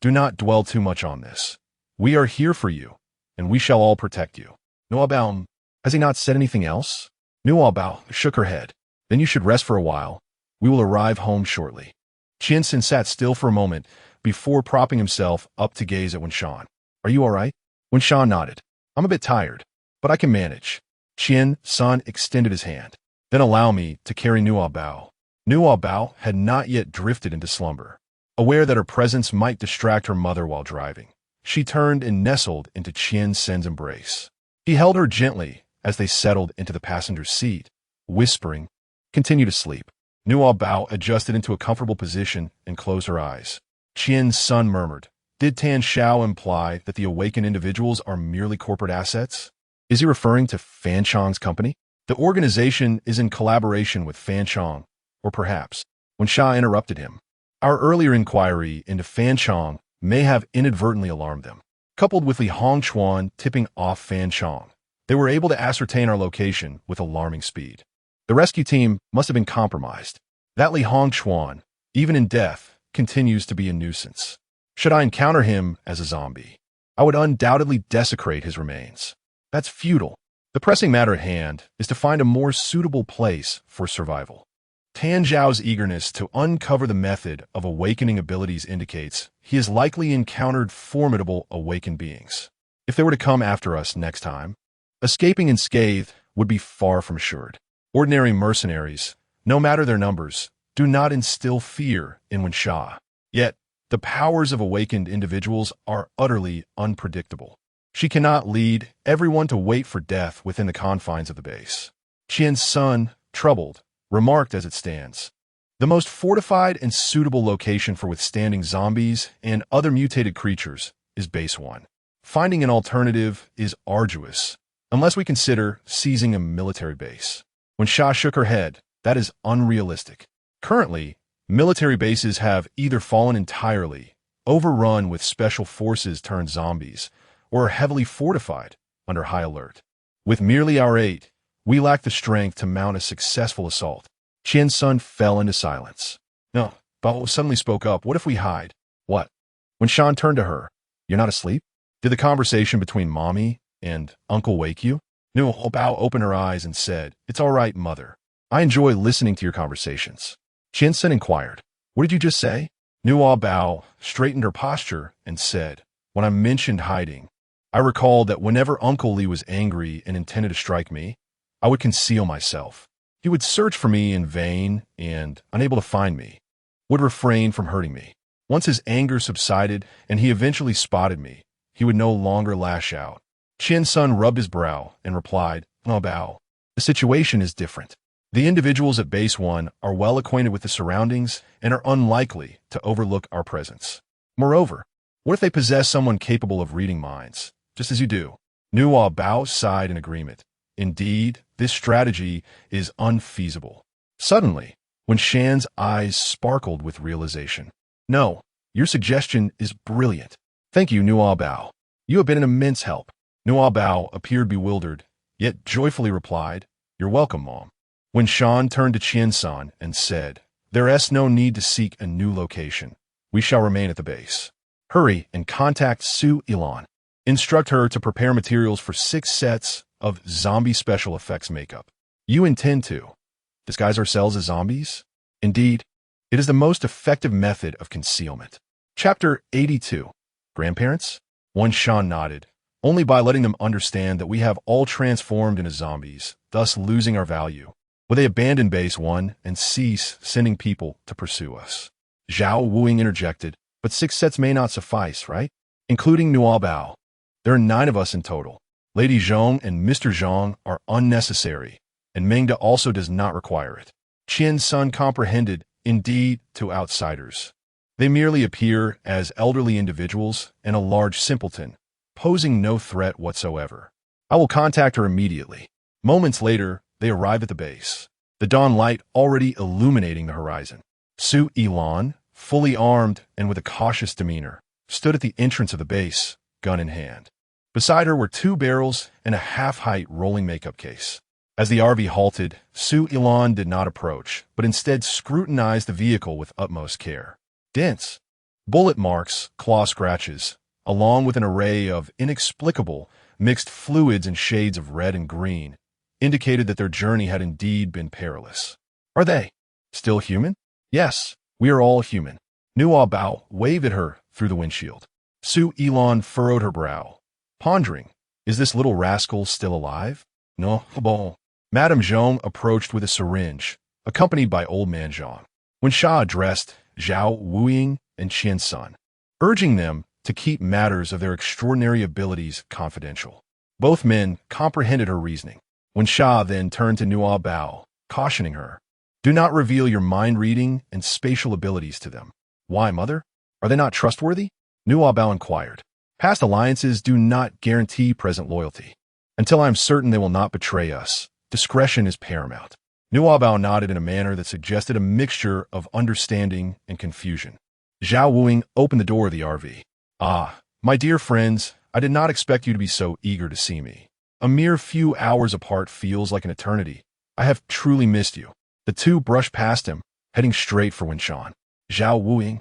"Do not dwell too much on this. We are here for you, and we shall all protect you." Nuobao, has he not said anything else? Nuobao shook her head. "Then you should rest for a while. We will arrive home shortly." Qiansen sat still for a moment before propping himself up to gaze at Wenshan. "Are you all right?" Wenshan nodded. "I'm a bit tired, but I can manage." Qian-san extended his hand. "Then allow me to carry Nuobao." Nuobao had not yet drifted into slumber. Aware that her presence might distract her mother while driving, she turned and nestled into Qian-sen's embrace. He held her gently as they settled into the passenger's seat, whispering, "Continue to sleep." Nuobao adjusted into a comfortable position and closed her eyes. Qian-sun murmured, "Did Tan Xiao imply that the awakened individuals are merely corporate assets? Is he referring to Fan Chong's company? The organization is in collaboration with Fan Chong, or perhaps." When Sha interrupted him, "Our earlier inquiry into Fan Chong may have inadvertently alarmed them. Coupled with Li Hongchuan tipping off Fan Chong, they were able to ascertain our location with alarming speed. The rescue team must have been compromised. That Li Hongchuan, even in death, continues to be a nuisance. Should I encounter him as a zombie, I would undoubtedly desecrate his remains. That's futile. The pressing matter at hand is to find a more suitable place for survival." Tan Zhao's eagerness to uncover the method of awakening abilities indicates he has likely encountered formidable awakened beings. If they were to come after us next time, escaping unscathed would be far from assured. Ordinary mercenaries, no matter their numbers, do not instill fear in Wensha. Yet, the powers of awakened individuals are utterly unpredictable. She cannot lead everyone to wait for death within the confines of the base. Qian's son, troubled, remarked as it stands, "The most fortified and suitable location for withstanding zombies and other mutated creatures is base 1. Finding an alternative is arduous, unless we consider seizing a military base. When Sha shook her head, that is unrealistic. Currently, military bases have either fallen entirely, overrun with special forces turned zombies, or are heavily fortified under high alert. With merely our 8, we lack the strength to mount a successful assault. Qian's son fell into silence. No, Bao suddenly spoke up. What if we hide? What? When Shan turned to her, you're not asleep? Did the conversation between Mommy and Uncle wake you? Nuobao opened her eyes and said, It's all right, Mother. I enjoy listening to your conversations. Qiansun inquired, What did you just say? Nuobao straightened her posture and said, When I mentioned hiding, I recalled that whenever Uncle Li was angry and intended to strike me, I would conceal myself. He would search for me in vain and, unable to find me, would refrain from hurting me. Once his anger subsided and he eventually spotted me, he would no longer lash out. Qiansun rubbed his brow and replied, Nuobao, the situation is different. The individuals at base 1 are well acquainted with the surroundings and are unlikely to overlook our presence. Moreover, what if they possess someone capable of reading minds, just as you do? Nuobao sighed in agreement. Indeed, this strategy is unfeasible. Suddenly, when Shan's eyes sparkled with realization. No, your suggestion is brilliant. Thank you, Nuobao. You have been an immense help. Nuobao appeared bewildered, yet joyfully replied, You're welcome, Mom. When Shan turned to Qiansun and said, There is no need to seek a new location. We shall remain at the base. Hurry and contact Su Ilan. Instruct her to prepare materials for 6 sets of zombie special effects makeup. You intend to disguise ourselves as zombies? Indeed, it is the most effective method of concealment. Chapter 82. Grandparents? One Shan nodded, only by letting them understand that we have all transformed into zombies, thus losing our value. Will they abandon base 1 and cease sending people to pursue us? Zhao Wuing interjected, but 6 sets may not suffice, right? Including Nuobao. There are 9 of us in total. Lady Zhong and Mr. Zhong are unnecessary, and Mengda also does not require it. Qian's son comprehended, indeed, to outsiders. They merely appear as elderly individuals and a large simpleton, posing no threat whatsoever. I will contact her immediately. Moments later, they arrive at the base, the dawn light already illuminating the horizon. Su Ilan, fully armed and with a cautious demeanor, stood at the entrance of the base, gun in hand. Beside her were 2 barrels and a half-height rolling makeup case. As the RV halted, Su Ilan did not approach, but instead scrutinized the vehicle with utmost care. Dents, bullet marks, claw scratches, along with an array of inexplicable mixed fluids and shades of red and green, indicated that their journey had indeed been perilous. Are they still human? Yes, we are all human. Nuobao waved at her through the windshield. Su Ilan furrowed her brow, pondering, is this little rascal still alive? No, bon. Madame Zhong approached with a syringe, accompanied by Old Man Zhong. When Sha addressed Zhao Wuing and Qiansun, urging them to keep matters of their extraordinary abilities confidential. Both men comprehended her reasoning. When Sha then turned to Nuobao, cautioning her, Do not reveal your mind-reading and spatial abilities to them. Why, Mother? Are they not trustworthy? Nuobao inquired. Past alliances do not guarantee present loyalty. Until I am certain they will not betray us, discretion is paramount. Nuobao nodded in a manner that suggested a mixture of understanding and confusion. Zhao Wuing opened the door of the RV. Ah, my dear friends, I did not expect you to be so eager to see me. A mere few hours apart feels like an eternity. I have truly missed you. The 2 brushed past him, heading straight for Winshan. Zhao Wuing.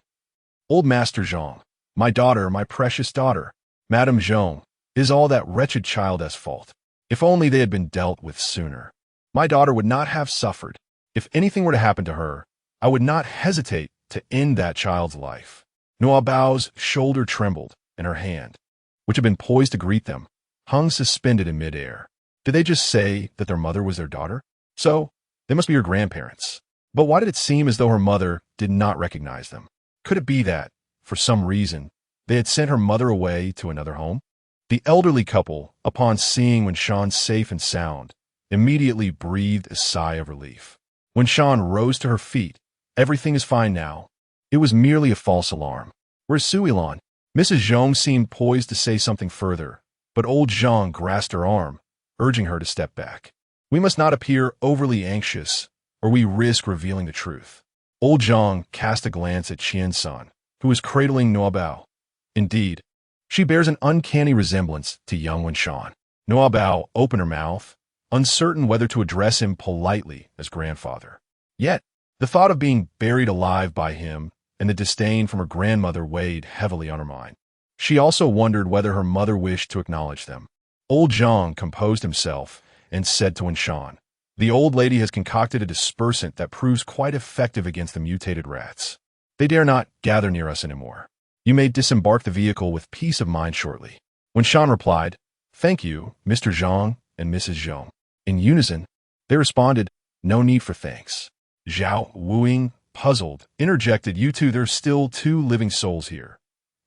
Old Master Zhong. My daughter, my precious daughter. Madame Zhong, is all that wretched child's fault. If only they had been dealt with sooner. My daughter would not have suffered. If anything were to happen to her, I would not hesitate to end that child's life. Nuobao's shoulder trembled, and her hand, which had been poised to greet them, hung suspended in midair. Did they just say that their mother was their daughter? So, they must be her grandparents. But why did it seem as though her mother did not recognize them? Could it be that, for some reason, they had sent her mother away to another home? The elderly couple, upon seeing Winshan safe and sound, immediately breathed a sigh of relief. Winshan rose to her feet. Everything is fine now. It was merely a false alarm. Where's Su Ilan? Mrs. Zhong seemed poised to say something further, but old Zhang grasped her arm, urging her to step back. We must not appear overly anxious, or we risk revealing the truth. Old Zhang cast a glance at Qian-san, who was cradling Nuobao. Indeed, she bears an uncanny resemblance to young Wenshan. Nuobao opened her mouth, uncertain whether to address him politely as grandfather. Yet, the thought of being buried alive by him and the disdain from her grandmother weighed heavily on her mind. She also wondered whether her mother wished to acknowledge them. Old Zhang composed himself and said to Wenshan, "The old lady has concocted a dispersant that proves quite effective against the mutated rats. They dare not gather near us anymore. You may disembark the vehicle with peace of mind shortly." Wenshan replied, "Thank you, Mr. Zhang and Mrs. Zhong." In unison, they responded, "No need for thanks." Zhao Wuing, puzzled, interjected, "You two, there's still 2 living souls here."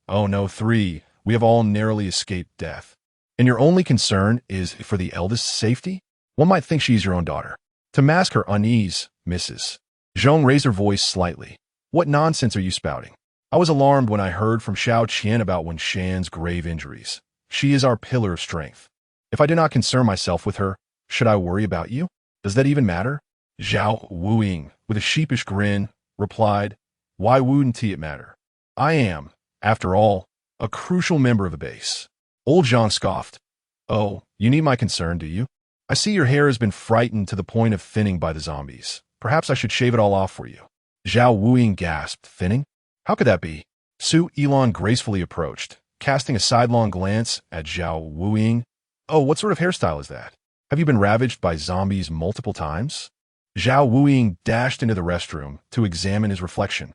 "Oh no, 3. We have all narrowly escaped death." "And your only concern is for the eldest's safety? One might think she's your own daughter." To mask her unease, Mrs. Zhong raised her voice slightly. "What nonsense are you spouting? I was alarmed when I heard from Xiao Qian about Wenshan's grave injuries. She is our pillar of strength. If I do not concern myself with her, should I worry about you? Does that even matter?" Zhao Wuing, with a sheepish grin, replied, "Why wouldn't it matter? I am, after all, a crucial member of the base." Old Zhang scoffed. "Oh, you need my concern, do you? I see your hair has been frightened to the point of thinning by the zombies. Perhaps I should shave it all off for you." Zhao Wuing gasped. "Thinning? How could that be?" Su Elon gracefully approached, casting a sidelong glance at Zhao Wuing. "Oh, what sort of hairstyle is that? Have you been ravaged by zombies multiple times?" Zhao Wuing dashed into the restroom to examine his reflection.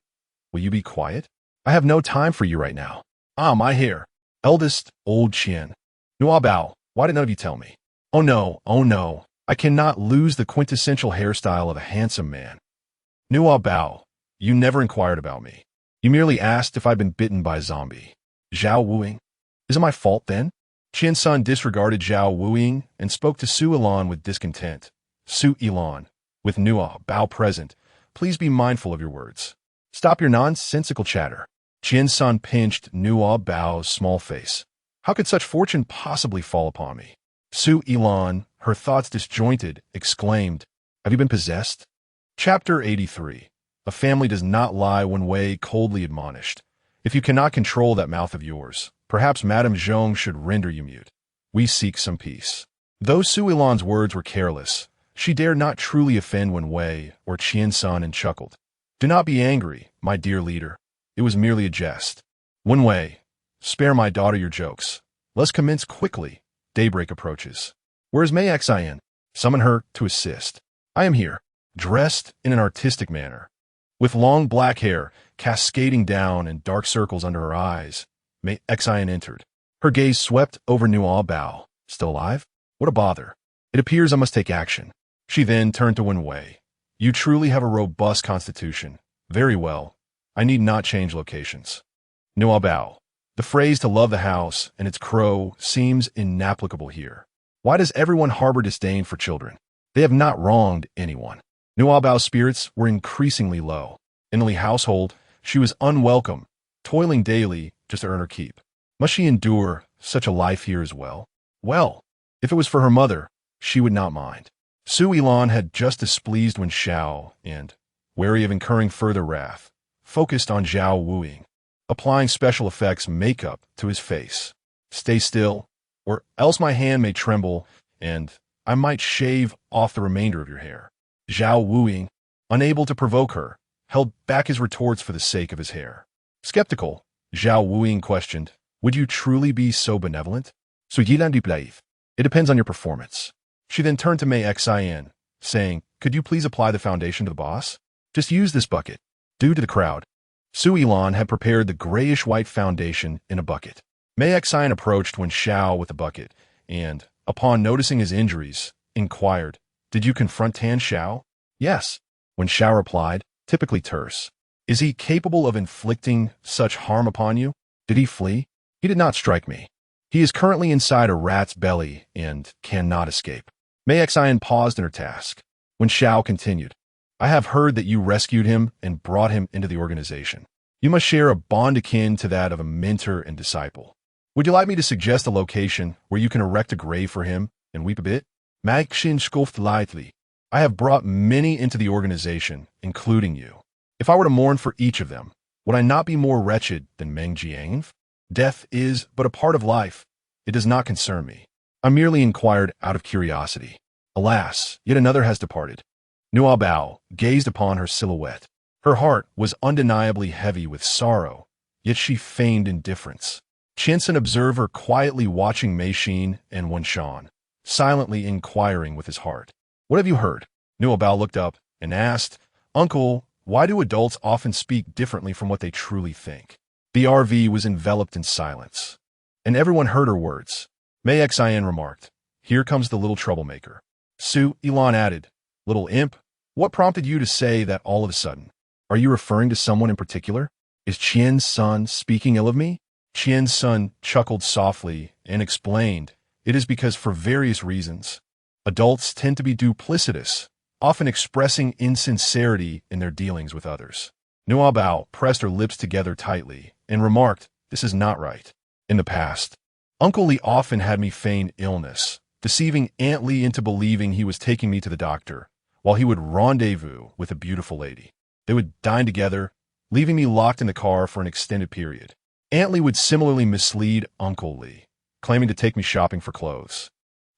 "Will you be quiet? I have no time for you right now." "Ah, my hair. Eldest, old Qian. Nuobao, why did none of you tell me?" Oh no. I cannot lose the quintessential hairstyle of a handsome man." "Nuobao, you never inquired about me. You merely asked if I'd been bitten by a zombie." Zhao Wuing. "Is it my fault then?" Qian-san disregarded Zhao Wuing and spoke to Su Elon with discontent. "Su Elon, with Nuobao present, please be mindful of your words. Stop your nonsensical chatter." Qian-san pinched Nuobao's small face. "How could such fortune possibly fall upon me?" Su Elon, her thoughts disjointed, exclaimed, "Have you been possessed?" Chapter 83. A family does not lie when Wei coldly admonished. "If you cannot control that mouth of yours, perhaps Madame Zhong should render you mute. We seek some peace." Though Su Elon's words were careless, she dared not truly offend Wen Wei or Qian-san and chuckled. "Do not be angry, my dear leader. It was merely a jest. Wen Wei, spare my daughter your jokes. Let's commence quickly. Daybreak approaches. Where is Mei Xian? Summon her to assist." "I am here." Dressed in an artistic manner, with long black hair cascading down and dark circles under her eyes, Mei Xian entered. Her gaze swept over Nuobao. "Still alive? What a bother. It appears I must take action." She then turned to Wen Wei. "You truly have a robust constitution. Very well. I need not change locations." Nuobao. The phrase "to love the house" and its crow seems inapplicable here. Why does everyone harbor disdain for children? They have not wronged anyone. Nuobao's spirits were increasingly low. In the household, she was unwelcome, toiling daily just to earn her keep. Must she endure such a life here as well? Well, if it was for her mother, she would not mind. Su Elon had just displeased when Xiao and, wary of incurring further wrath, focused on Zhao Wuing, applying special effects makeup to his face. "Stay still, or else my hand may tremble, and I might shave off the remainder of your hair." Zhao Wuing, unable to provoke her, held back his retorts for the sake of his hair. Skeptical, Zhao Wuing questioned, "Would you truly be so benevolent?" "It depends on your performance." She then turned to Mei Xian, saying, "Could you please apply the foundation to the boss? Just use this bucket." Due to the crowd, Su Elon had prepared the grayish-white foundation in a bucket. Mei Xian approached Wen Xiao with the bucket and, upon noticing his injuries, inquired, "Did you confront Tan Xiao?" "Yes," Wen Xiao replied, typically terse. "Is he capable of inflicting such harm upon you? Did he flee?" "He did not strike me. He is currently inside a rat's belly and cannot escape." Mei Xian paused in her task. Wen Xiao continued, "I have heard that you rescued him and brought him into the organization. You must share a bond akin to that of a mentor and disciple. Would you like me to suggest a location where you can erect a grave for him and weep a bit? Magshin scoffed lightly. I have brought many into the organization, including you. If I were to mourn for each of them, would I not be more wretched than Meng Jiang? Death is but a part of life. It does not concern me. I merely inquired out of curiosity. Alas, yet another has departed. Nuobao gazed upon her silhouette. Her heart was undeniably heavy with sorrow, yet she feigned indifference. Chinsun observed her quietly watching Meishin and Wenshan, silently inquiring with his heart. What have you heard? Nuobao looked up and asked, Uncle, why do adults often speak differently from what they truly think? The RV was enveloped in silence, and everyone heard her words. Mei Xian remarked, Here comes the little troublemaker. Su Ilan added, Little imp, what prompted you to say that all of a sudden? Are you referring to someone in particular? Is Qian's son speaking ill of me? Qian's son chuckled softly and explained, It is because for various reasons, adults tend to be duplicitous, often expressing insincerity in their dealings with others. Nuobao pressed her lips together tightly and remarked, This is not right. In the past, Uncle Li often had me feign illness, deceiving Aunt Li into believing he was taking me to the doctor, while he would rendezvous with a beautiful lady. They would dine together, leaving me locked in the car for an extended period. Aunt Li would similarly mislead Uncle Li, claiming to take me shopping for clothes,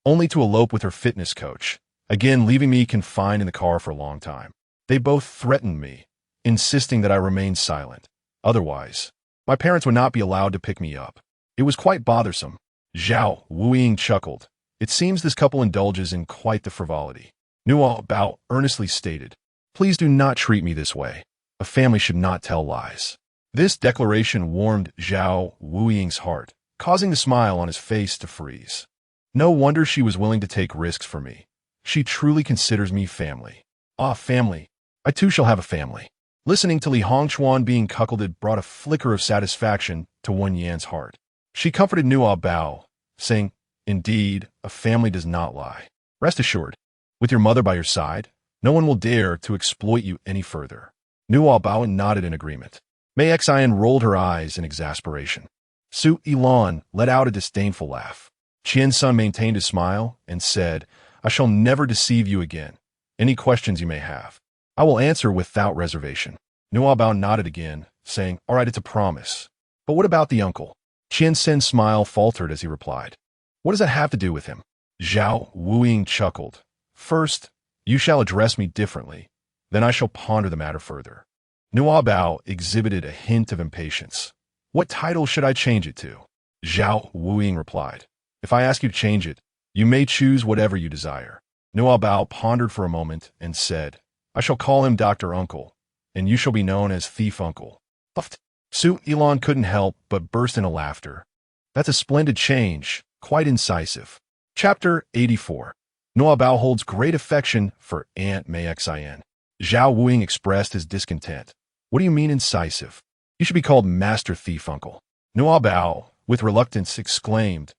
only to elope with her fitness coach, again leaving me confined in the car for a long time. They both threatened me, insisting that I remain silent. Otherwise, my parents would not be allowed to pick me up. It was quite bothersome. Zhao Wuiying chuckled. It seems this couple indulges in quite the frivolity. Nuobao earnestly stated, Please do not treat me this way. A family should not tell lies. This declaration warmed Zhao Wuiying's heart, causing the smile on his face to freeze. No wonder she was willing to take risks for me. She truly considers me family. Ah, family. I too shall have a family. Listening to Li Hongchuan being cuckolded brought a flicker of satisfaction to Wen Yan's heart. She comforted Nuobao, saying, Indeed, a family does not lie. Rest assured, with your mother by your side, no one will dare to exploit you any further. Nuobao nodded in agreement. Mei Xian rolled her eyes in exasperation. Su Ilan let out a disdainful laugh. Qian-sun maintained a smile and said, I shall never deceive you again. Any questions you may have, I will answer without reservation. Nuobao nodded again, saying, All right, it's a promise. But what about the uncle? Qian-sun's smile faltered as he replied, What does that have to do with him? Zhao Wuiying chuckled. First, you shall address me differently. Then I shall ponder the matter further. Nuobao exhibited a hint of impatience. What title should I change it to? Zhao Wuiying replied, If I ask you to change it, you may choose whatever you desire. Nuobao pondered for a moment and said, I shall call him Dr. Uncle, and you shall be known as Thief Uncle. Puffed. Su Ilan couldn't help but burst into laughter. That's a splendid change, quite incisive. Chapter 84. Nuobao holds great affection for Aunt Mei Xian. Zhao Wuiying expressed his discontent. What do you mean incisive? You should be called Master Thief Uncle. Nuobao, with reluctance, exclaimed,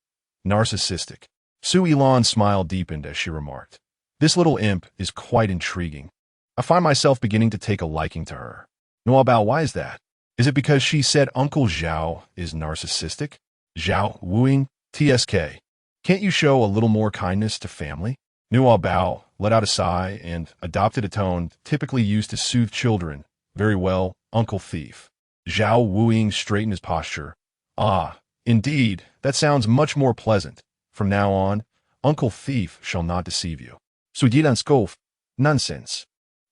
Narcissistic. Su Ilan's smile deepened as she remarked, This little imp is quite intriguing. I find myself beginning to take a liking to her. Nuobao, why is that? Is it because she said Uncle Zhao is narcissistic? Zhao Wuiying, TSK. Can't you show a little more kindness to family? Nuobao let out a sigh and adopted a tone typically used to soothe children. Very well, Uncle Thief. Zhao Wuiying straightened his posture. Ah, indeed, that sounds much more pleasant. From now on, Uncle Thief shall not deceive you. Sujidan Skof. Nonsense.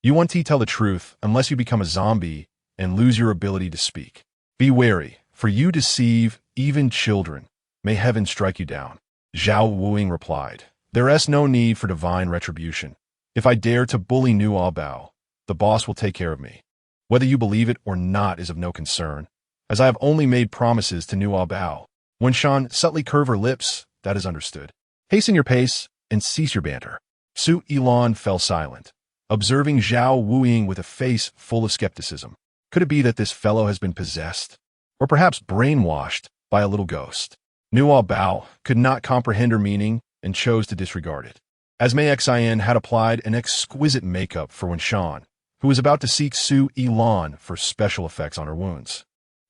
You want to tell the truth unless you become a zombie and lose your ability to speak. Be wary, for you deceive even children. May heaven strike you down. Zhao Wuiying replied, There is no need for divine retribution. If I dare to bully Nuobao, the boss will take care of me. Whether you believe it or not is of no concern, as I have only made promises to Nuobao. When Shan subtly curved her lips, that is understood. Hasten your pace and cease your banter. Su Ilan fell silent, observing Zhao Wuiying with a face full of skepticism. Could it be that this fellow has been possessed? Or perhaps brainwashed by a little ghost? Nuobao could not comprehend her meaning and chose to disregard it. As Mei Xian had applied an exquisite makeup for Wenshan, who was about to seek Su Ilan for special effects on her wounds.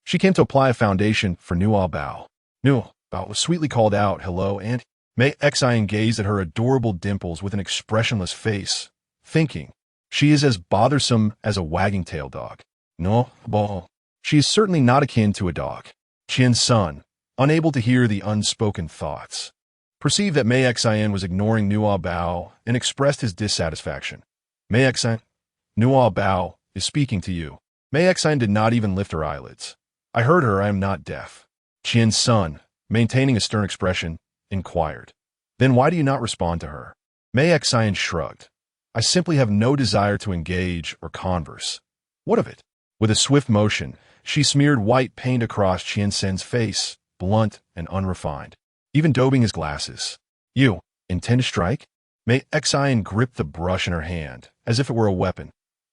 She came to apply a foundation for Nuobao. Nuobao was sweetly called out, "Hello, Aunt." Mei Xian gazed at her adorable dimples with an expressionless face, thinking, she is as bothersome as a wagging-tailed dog. Nuobao. She is certainly not akin to a dog. Qian's son, unable to hear the unspoken thoughts, perceived that Mei Xian was ignoring Nuobao and expressed his dissatisfaction. Mei Xian, Nuobao is speaking to you. Mei Xian did not even lift her eyelids. I heard her, I am not deaf. Qian's son, maintaining a stern expression, inquired. Then why do you not respond to her? Mei Xian shrugged. I simply have no desire to engage or converse. What of it? With a swift motion, she smeared white paint across Qiansen's face, blunt and unrefined, even daubing his glasses. You intend to strike? Mei Xian gripped the brush in her hand, as if it were a weapon.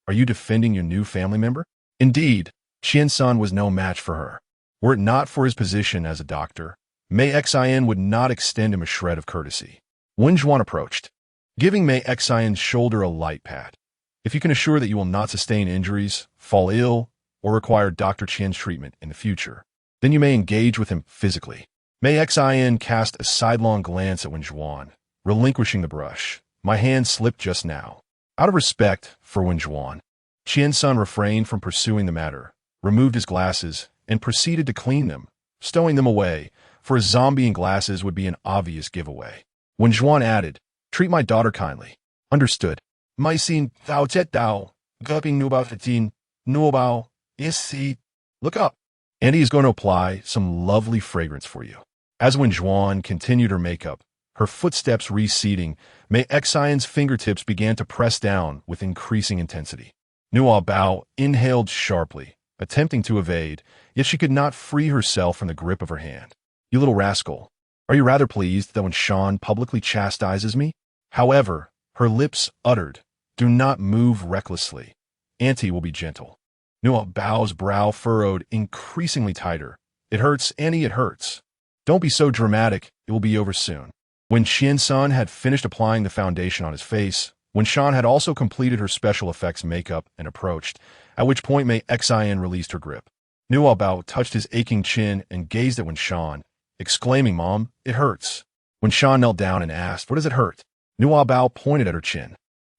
Are you defending your new family member? Indeed, Qiansan was no match for her. Were it not for his position as a doctor, Mei Xian would not extend him a shred of courtesy. Wenjuan approached, giving Mei Xian's shoulder a light pat. If you can assure that you will not sustain injuries, fall ill, or require Dr. Qian's treatment in the future, then you may engage with him physically. Mei Xian cast a sidelong glance at Wenjuan, relinquishing the brush. My hand slipped just now. Out of respect for Wenjuan, Qiansan refrained from pursuing the matter, removed his glasses, and proceeded to clean them, stowing them away, for a zombie in glasses would be an obvious giveaway. Wenjuan added, treat my daughter kindly. Understood. My scene, thou jet thou, gupping Nuobao 15, Nuobao, is. Look up. Andy is going to apply some lovely fragrance for you. As Wenjuan continued her makeup, her footsteps receding, Mei Xian's fingertips began to press down with increasing intensity. Nuobao inhaled sharply, attempting to evade, yet she could not free herself from the grip of her hand. You little rascal, are you rather pleased that when Sean publicly chastises me? However, her lips uttered, do not move recklessly. Auntie will be gentle. Nuobao's brow furrowed increasingly tighter. It hurts, Annie, it hurts. Don't be so dramatic, it will be over soon. When Qiansan had finished applying the foundation on his face, when Sean had also completed her special effects makeup and approached, at which point Mei Xian released her grip. Nuobao touched his aching chin and gazed at Wenjuan, exclaiming, Mom, it hurts. Wenjuan knelt down and asked, what does it hurt? Nuobao pointed at her chin.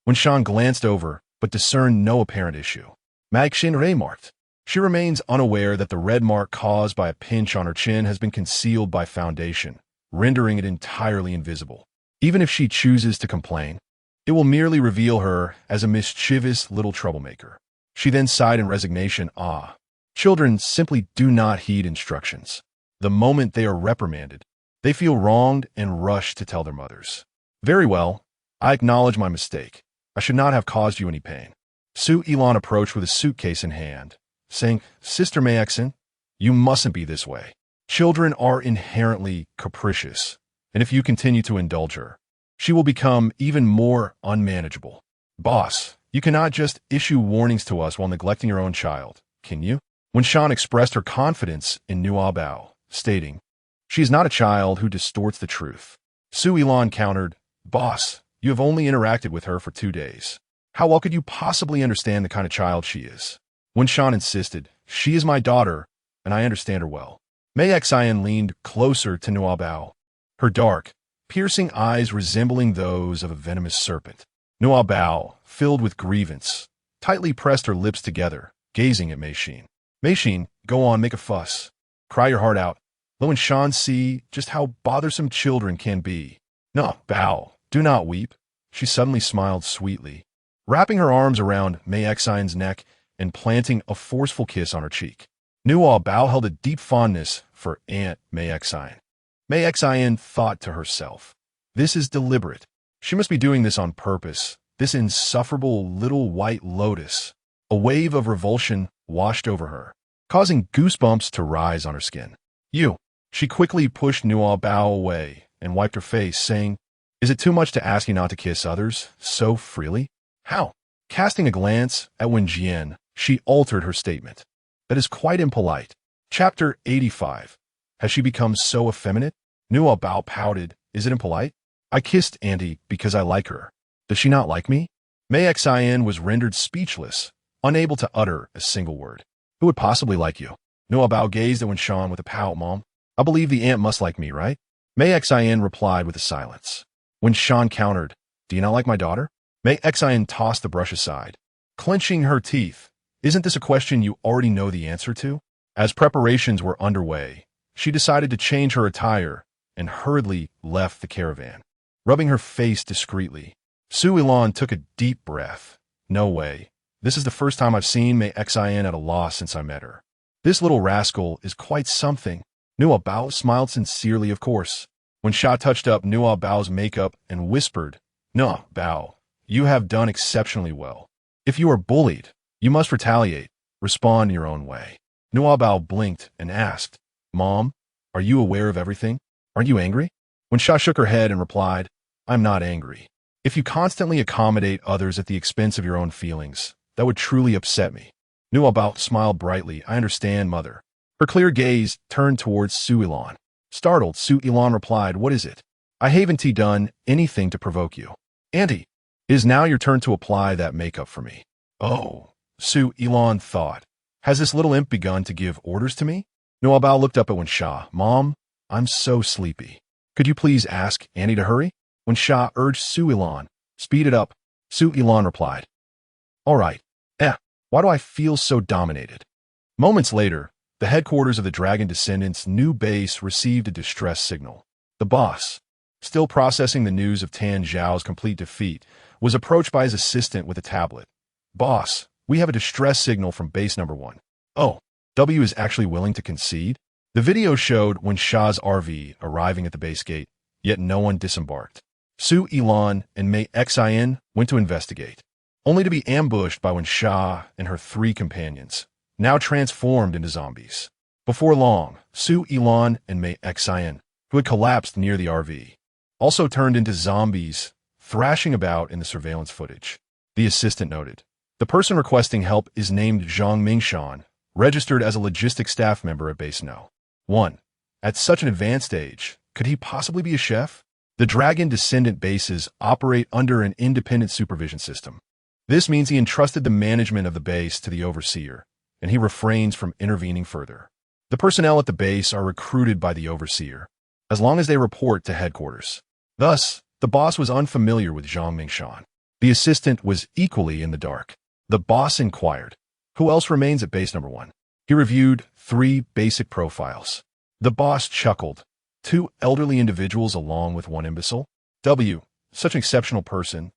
Wenjuan glanced over, but discerned no apparent issue. Magxin remarked. She remains unaware that the red mark caused by a pinch on her chin has been concealed by foundation, rendering it entirely invisible. Even if she chooses to complain, it will merely reveal her as a mischievous little troublemaker. She then sighed in resignation. Children simply do not heed instructions. The moment they are reprimanded, they feel wronged and rush to tell their mothers. Very well, I acknowledge my mistake. I should not have caused you any pain. Su Ilan approached with a suitcase in hand, saying, Sister Mei Xian, you mustn't be this way. Children are inherently capricious, and if you continue to indulge her, she will become even more unmanageable. Boss, you cannot just issue warnings to us while neglecting your own child, can you? When Shan expressed her confidence in Nuobao, stating, she is not a child who distorts the truth. Su Ilan countered, Boss, you have only interacted with her for 2 days. How well could you possibly understand the kind of child she is? When Shan insisted, she is my daughter, and I understand her well. Mei Xian leaned closer to Nuobao, her dark, piercing eyes resembling those of a venomous serpent. Nuobao, filled with grievance, tightly pressed her lips together, gazing at Mei Xin. Mei Xin, go on, make a fuss. Cry your heart out. Let Wen Shan see just how bothersome children can be. Nuobao, do not weep. She suddenly smiled sweetly, wrapping her arms around Mei Xian's neck and planting a forceful kiss on her cheek. Nuobao held a deep fondness for Aunt Mei Xian. Mei Xian thought to herself, this is deliberate. She must be doing this on purpose, this insufferable little white lotus. A wave of revulsion washed over her, causing goosebumps to rise on her skin. You. She quickly pushed Nuobao away and wiped her face, saying, is it too much to ask you not to kiss others so freely? How? Casting a glance at Wen Jian, she altered her statement. That is quite impolite. Chapter 85. Has she become so effeminate? Nuobao pouted. Is it impolite? I kissed Auntie because I like her. Does she not like me? Mei Xin was rendered speechless, unable to utter a single word. Who would possibly like you? Nuobao gazed at Wen with a pout. Mom, I believe the aunt must like me, right? Mei Xin replied with a silence. When countered, do you not like my daughter? Mei Xin tossed the brush aside, clenching her teeth. Isn't this a question you already know the answer to? As preparations were underway, she decided to change her attire and hurriedly left the caravan. Rubbing her face discreetly, Su Ilan took a deep breath. No way. This is the first time I've seen Mei Xin at a loss since I met her. This little rascal is quite something. Nuobao smiled sincerely, of course. When Sha touched up Nuobao's makeup and whispered, Nuobao, you have done exceptionally well. If you are bullied, you must retaliate. Respond in your own way. Nuobao blinked and asked, Mom, are you aware of everything? Aren't you angry? When Sha shook her head and replied, I'm not angry. If you constantly accommodate others at the expense of your own feelings, that would truly upset me. Nuobao smiled brightly. I understand, mother. Her clear gaze turned towards Su Ilan. Startled, Su Ilan replied, What is it? I haven't done anything to provoke you. Auntie, it is now your turn to apply that makeup for me. Oh, Su Ilan thought. Has this little imp begun to give orders to me? Nuobao looked up at Wen Sha. Mom, I'm so sleepy. Could you please ask Auntie to hurry? Wen Sha urged Su Ilan. Speed it up. Su Ilan replied. All right. Why do I feel so dominated? Moments later, the headquarters of the Dragon Descendants' new base received a distress signal. The boss, still processing the news of Tan Zhao's complete defeat, was approached by his assistant with a tablet. Boss, we have a distress signal from base number 1. Oh, W is actually willing to concede? The video showed Wen Sha's RV arriving at the base gate, yet no one disembarked. Su Ilan and Mei Xin went to investigate, only to be ambushed by Wen Sha and her 3 companions, now transformed into zombies. Before long, Su Ilan and Mei Xin, who had collapsed near the RV, also turned into zombies, thrashing about in the surveillance footage. The assistant noted, the person requesting help is named Zhang Mingshan, registered as a logistics staff member at Base No. 1. At such an advanced age, could he possibly be a chef? The Dragon Descendant bases operate under an independent supervision system. This means he entrusted the management of the base to the overseer, and he refrains from intervening further. The personnel at the base are recruited by the overseer, as long as they report to headquarters. Thus, the boss was unfamiliar with Zhang Mingshan. The assistant was equally in the dark. The boss inquired, who else remains at base number 1? He reviewed 3 basic profiles. The boss chuckled. 2 elderly individuals along with 1 imbecile? W, such an exceptional person.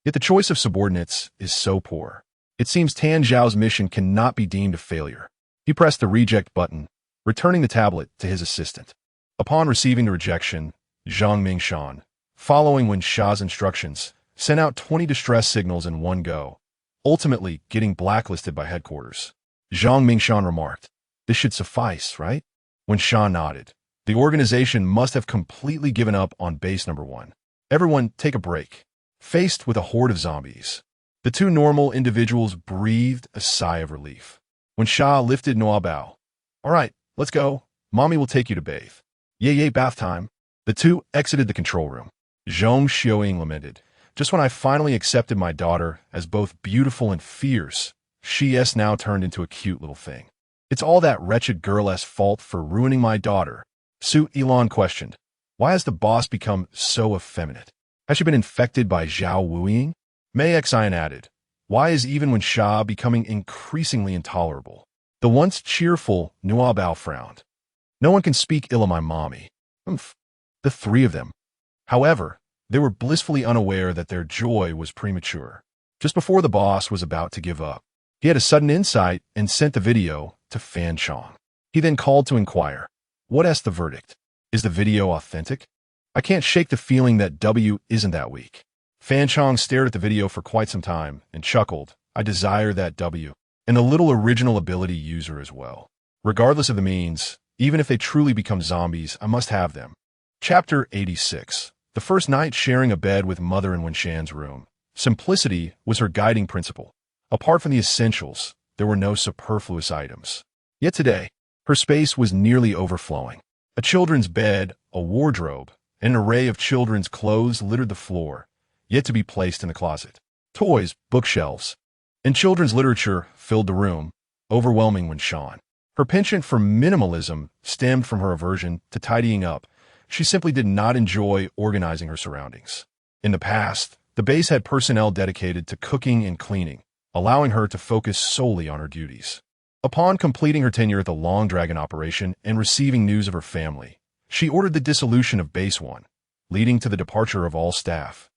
Yet the choice of subordinates is so poor. It seems Tan Zhao's mission cannot be deemed a failure. He pressed the reject button, returning the tablet to his assistant. Upon receiving the rejection, Zhang Mingshan, following Wen Sha's instructions, sent out 20 distress signals in one go, ultimately getting blacklisted by headquarters. Zhang Mingshan remarked, This should suffice, right? Wen Sha nodded. The organization must have completely given up on base number 1. Everyone take a break. Faced with a horde of zombies, the 2 normal individuals breathed a sigh of relief. When Sha lifted Nuobao, All right, let's go. Mommy will take you to bathe. Yay, bath time. The 2 exited the control room. Zhong Xiaoying lamented, Just when I finally accepted my daughter as both beautiful and fierce, she has now turned into a cute little thing. It's all that wretched girl's fault for ruining my daughter. Su Ilan questioned, Why has the boss become so effeminate? Has she been infected by Zhao Wuying? Mei Xin added, Why is even Wen Sha becoming increasingly intolerable? The once cheerful Nuobao frowned. No one can speak ill of my mommy. The 3 of them. However, they were blissfully unaware that their joy was premature. Just before the boss was about to give up, he had a sudden insight and sent the video to Fan Chong. He then called to inquire, What's the verdict? Is the video authentic? I can't shake the feeling that W isn't that weak. Fan Chong stared at the video for quite some time and chuckled, I desire that W, and a little original ability user as well. Regardless of the means, even if they truly become zombies, I must have them. Chapter 86. The first night sharing a bed with Mother in Wen Shan's room. Simplicity was her guiding principle. Apart from the essentials, there were no superfluous items. Yet today, her space was nearly overflowing. A children's bed, a wardrobe, and an array of children's clothes littered the floor, yet to be placed in the closet. toys, bookshelves, and children's literature filled the room, overwhelming when Sean. Her penchant for minimalism stemmed from her aversion to tidying up. She simply did not enjoy organizing her surroundings. In the past, the base had personnel dedicated to cooking and cleaning, allowing her to focus solely on her duties. Upon completing her tenure at the Long Dragon operation and receiving news of her family, she ordered the dissolution of Base 1, leading to the departure of all staff,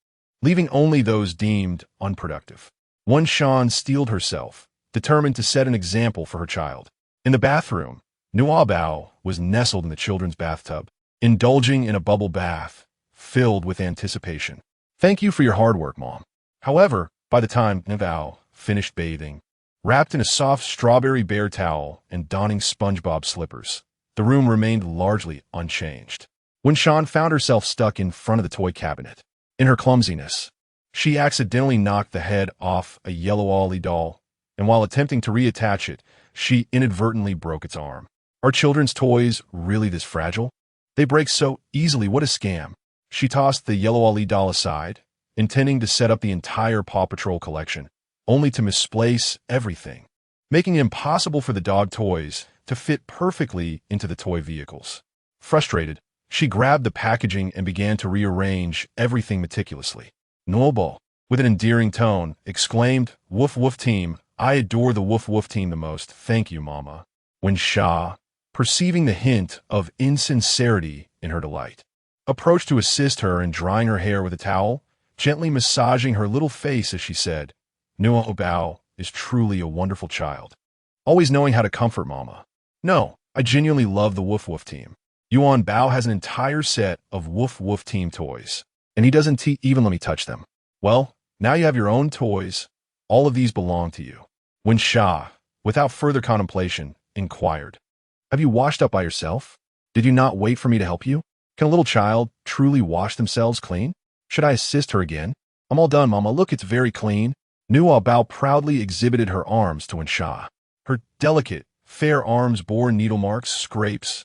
leaving only those deemed unproductive. One Sean steeled herself, determined to set an example for her child. In the bathroom, Nuobao was nestled in the children's bathtub, indulging in a bubble bath, filled with anticipation. "Thank you for your hard work, Mom." However, by the time Nuobao finished bathing, wrapped in a soft strawberry bear towel and donning SpongeBob slippers, the room remained largely unchanged. When Sean found herself stuck in front of the toy cabinet, in her clumsiness, she accidentally knocked the head off a yellow Ollie doll, and while attempting to reattach it, she inadvertently broke its arm. Are children's toys really this fragile? They break so easily, what a scam. She tossed the yellow Ollie doll aside, intending to set up the entire Paw Patrol collection, only to misplace everything, making it impossible for the dog toys to fit perfectly into the toy vehicles. Frustrated, she grabbed the packaging and began to rearrange everything meticulously. Nuobao, with an endearing tone, exclaimed, "Woof woof team, I adore the woof woof team the most, thank you, Mama." When Sha, perceiving the hint of insincerity in her delight, approached to assist her in drying her hair with a towel, gently massaging her little face as she said, "Nuobao is truly a wonderful child, always knowing how to comfort Mama. No, I genuinely love the Woof Woof team. Bao has an entire set of Woof Woof team toys, and he doesn't even let me touch them. Well, now you have your own toys. All of these belong to you." When Sha, without further contemplation, inquired, "Have you washed up by yourself? Did you not wait for me to help you? Can a little child truly wash themselves clean? Should I assist her again?" "I'm all done, Mama. Look, it's very clean." Nuobao proudly exhibited her arms to Sha. Her delicate, fair arms bore needle marks, scrapes,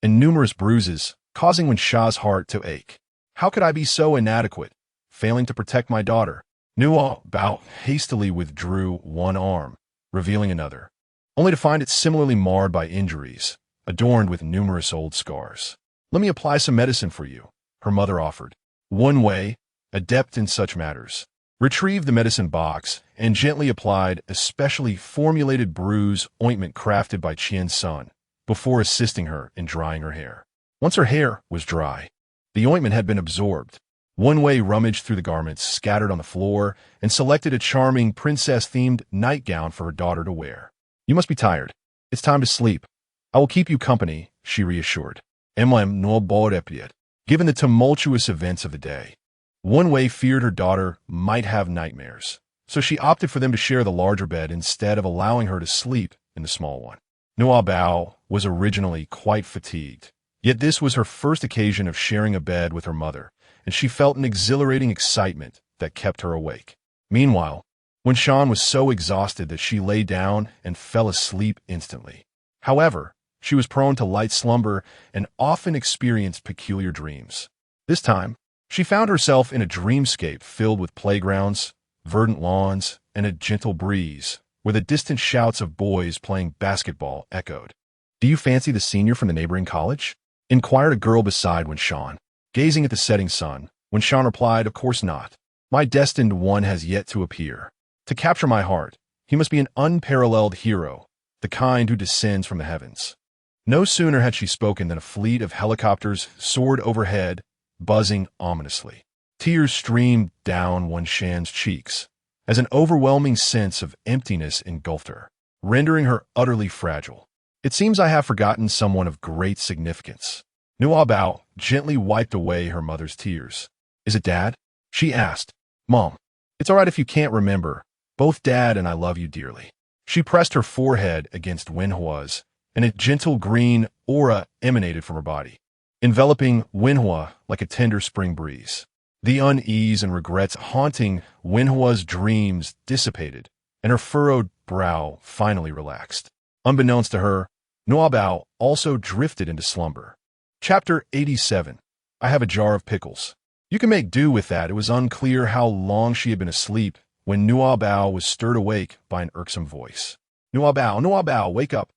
and numerous bruises, causing Sha's heart to ache. How could I be so inadequate, failing to protect my daughter? Nuobao hastily withdrew one arm, revealing another, only to find it similarly marred by injuries, adorned with numerous old scars. "Let me apply some medicine for you," her mother offered. One Wei, adept in such matters, retrieved the medicine box and gently applied a specially formulated bruise ointment crafted by Qian's son, before assisting her in drying her hair. Once her hair was dry, the ointment had been absorbed. One Wei rummaged through the garments scattered on the floor and selected a charming princess-themed nightgown for her daughter to wear. "You must be tired. It's time to sleep. I will keep you company," she reassured. Nuobao, given the tumultuous events of the day, One Wei feared her daughter might have nightmares, so she opted for them to share the larger bed instead of allowing her to sleep in the small one. Nuobao was originally quite fatigued, yet this was her first occasion of sharing a bed with her mother, and she felt an exhilarating excitement that kept her awake. Meanwhile, when Sean was so exhausted that she lay down and fell asleep instantly. However, she was prone to light slumber and often experienced peculiar dreams. This time, she found herself in a dreamscape filled with playgrounds, verdant lawns, and a gentle breeze, where the distant shouts of boys playing basketball echoed. "Do you fancy the senior from the neighboring college?" inquired a girl beside Sean, gazing at the setting sun. Sean replied, "Of course not. My destined one has yet to appear. To capture my heart, he must be an unparalleled hero, the kind who descends from the heavens." No sooner had she spoken than a fleet of helicopters soared overhead, buzzing ominously. Tears streamed down Shan's cheeks, as an overwhelming sense of emptiness engulfed her, rendering her utterly fragile. "It seems I have forgotten someone of great significance." Nuobao gently wiped away her mother's tears. "Is it Dad?" she asked. "Mom, it's all right if you can't remember. Both Dad and I love you dearly." She pressed her forehead against Wenhua's, and a gentle green aura emanated from her body, enveloping Wenhua like a tender spring breeze. The unease and regrets haunting Wenhua's dreams dissipated, and her furrowed brow finally relaxed. Unbeknownst to her, Nuobao also drifted into slumber. Chapter 87. I have a jar of pickles. You can make do with that. It was unclear how long she had been asleep, when Nuobao was stirred awake by an irksome voice. Nuobao, Nuobao, wake up.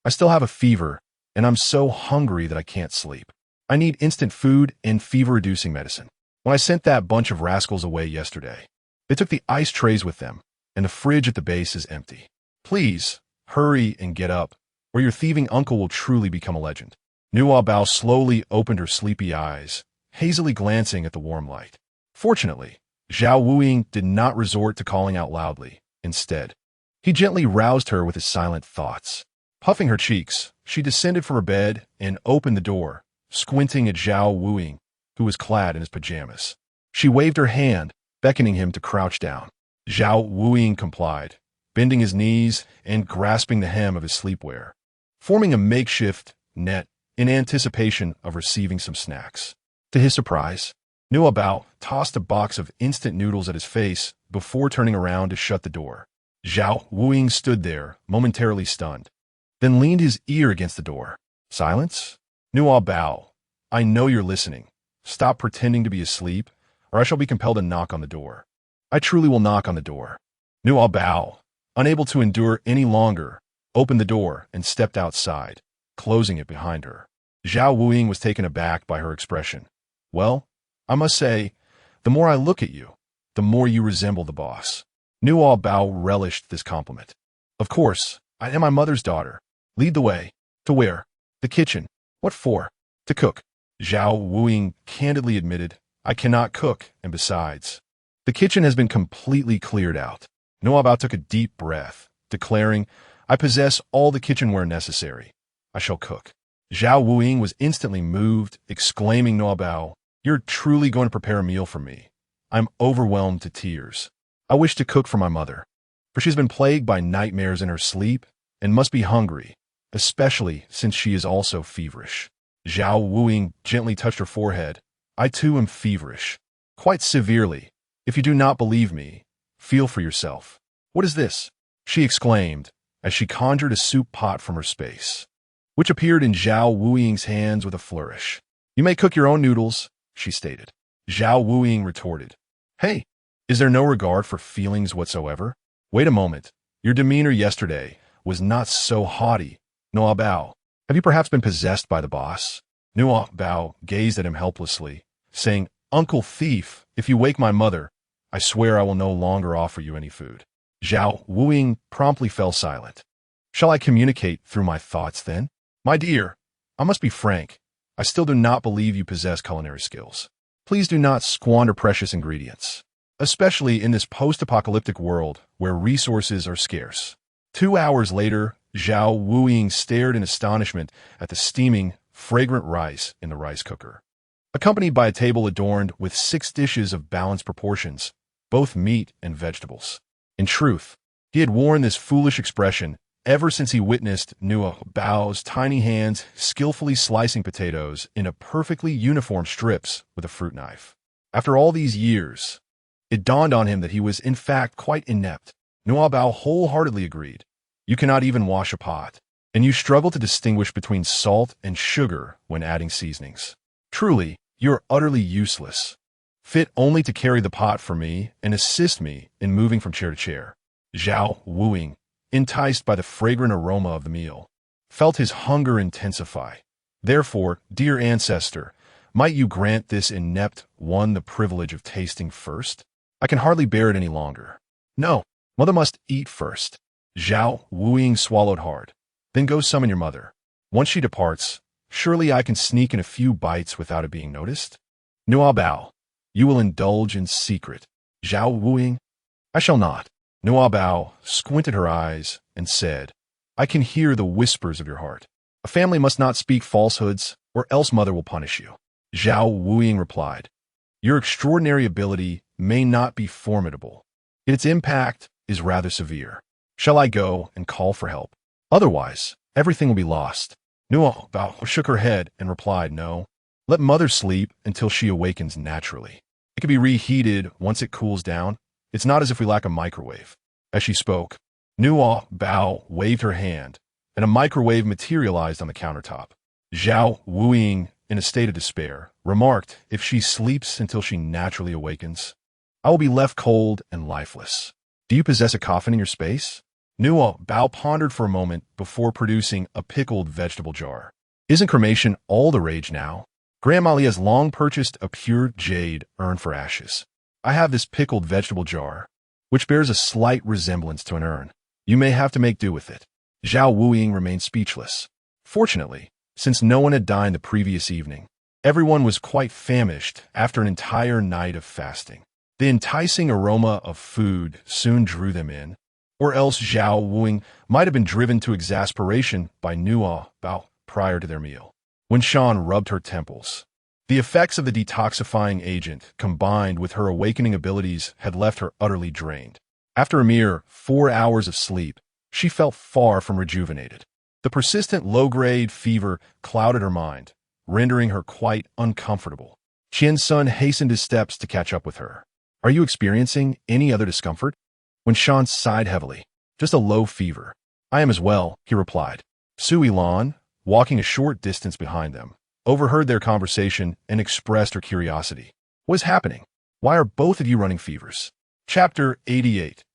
I still have a fever, and I'm so hungry that I can't sleep. I need instant food and fever-reducing medicine. When I sent that bunch of rascals away yesterday, they took the ice trays with them, and the fridge at the base is empty. Please, hurry and get up, or your thieving uncle will truly become a legend. Nuobao slowly opened her sleepy eyes, hazily glancing at the warm light. Fortunately, Zhao Wuying did not resort to calling out loudly. Instead, he gently roused her with his silent thoughts. Puffing her cheeks, she descended from her bed and opened the door, squinting at Zhao Wuying, who was clad in his pajamas. She waved her hand, beckoning him to crouch down. Zhao Wuying complied, bending his knees and grasping the hem of his sleepwear, forming a makeshift net in anticipation of receiving some snacks. To his surprise, Nuobao tossed a box of instant noodles at his face before turning around to shut the door. Zhao Wuying stood there, momentarily stunned, then leaned his ear against the door. Silence? Nuobao, I know you're listening. Stop pretending to be asleep, or I shall be compelled to knock on the door. I truly will knock on the door. Nuobao, unable to endure any longer, opened the door and stepped outside, closing it behind her. Zhao Wuying was taken aback by her expression. Well, I must say, the more I look at you, the more you resemble the boss. Nuobao relished this compliment. Of course, I am my mother's daughter. Lead the way. To where? The kitchen. What for? To cook. Zhao Wuying candidly admitted, I cannot cook, and besides, the kitchen has been completely cleared out. Nuobao took a deep breath, declaring, I possess all the kitchenware necessary. I shall cook. Zhao Wuying was instantly moved, exclaiming, Nuobao, you're truly going to prepare a meal for me. I'm overwhelmed to tears. I wish to cook for my mother, for she's been plagued by nightmares in her sleep and must be hungry, especially since she is also feverish. Zhao Wuying gently touched her forehead. I too am feverish. Quite severely. If you do not believe me, feel for yourself. What is this? She exclaimed, as she conjured a soup pot from her space, which appeared in Zhao Wuiying's hands with a flourish. You may cook your own noodles, she stated. Zhao Wuiying retorted. Hey, is there no regard for feelings whatsoever? Wait a moment. Your demeanor yesterday was not so haughty. Nuobao, have you perhaps been possessed by the boss? Nuobao gazed at him helplessly, saying, Uncle Thief, if you wake my mother, I swear I will no longer offer you any food. Zhao Wuiying promptly fell silent. Shall I communicate through my thoughts then? My dear, I must be frank. I still do not believe you possess culinary skills. Please do not squander precious ingredients, especially in this post-apocalyptic world where resources are scarce. 2 hours later, Zhao Wuiying stared in astonishment at the steaming, fragrant rice in the rice cooker, accompanied by a table adorned with 6 dishes of balanced proportions, both meat and vegetables. In truth, he had worn this foolish expression ever since he witnessed Nuobao's tiny hands skillfully slicing potatoes into perfectly uniform strips with a fruit knife. After all these years, it dawned on him that he was in fact quite inept. Nuobao wholeheartedly agreed. You cannot even wash a pot, and you struggle to distinguish between salt and sugar when adding seasonings. Truly, you are utterly useless, fit only to carry the pot for me and assist me in moving from chair to chair. Zhao Wuiying, enticed by the fragrant aroma of the meal, felt his hunger intensify. Therefore, dear ancestor, might you grant this inept one the privilege of tasting first? I can hardly bear it any longer. No, mother must eat first. Zhao Wuiying swallowed hard. Then go summon your mother. Once she departs, surely I can sneak in a few bites without it being noticed? Nuobao, you will indulge in secret. Zhao Wuiying, I shall not. Nuobao squinted her eyes and said, I can hear the whispers of your heart. A family must not speak falsehoods, or else mother will punish you. Zhao Wuiying replied, Your extraordinary ability may not be formidable, yet its impact is rather severe. Shall I go and call for help? Otherwise, everything will be lost. Nuobao shook her head and replied, No. Let mother sleep until she awakens naturally. It can be reheated once it cools down. It's not as if we lack a microwave. As she spoke, Nuobao waved her hand, and a microwave materialized on the countertop. Zhao Wuiying, in a state of despair, remarked, If she sleeps until she naturally awakens, I will be left cold and lifeless. Do you possess a coffin in your space? Nuobao pondered for a moment before producing a pickled vegetable jar. Isn't cremation all the rage now? Grandma Lee has long purchased a pure jade urn for ashes. I have this pickled vegetable jar, which bears a slight resemblance to an urn. You may have to make do with it. Zhao Wuying remained speechless. Fortunately, since no one had dined the previous evening, everyone was quite famished after an entire night of fasting. The enticing aroma of food soon drew them in, or else Zhao Wuying might have been driven to exasperation by Nuobao prior to their meal. When Shan rubbed her temples, the effects of the detoxifying agent combined with her awakening abilities had left her utterly drained. After a mere 4 hours of sleep, she felt far from rejuvenated. The persistent low-grade fever clouded her mind, rendering her quite uncomfortable. Qian's son hastened his steps to catch up with her. Are you experiencing any other discomfort? When Shan sighed heavily. Just a low fever. I am as well, he replied. Su Yilan, walking a short distance behind them, overheard their conversation and expressed her curiosity. What is happening? Why are both of you running fevers? Chapter 88.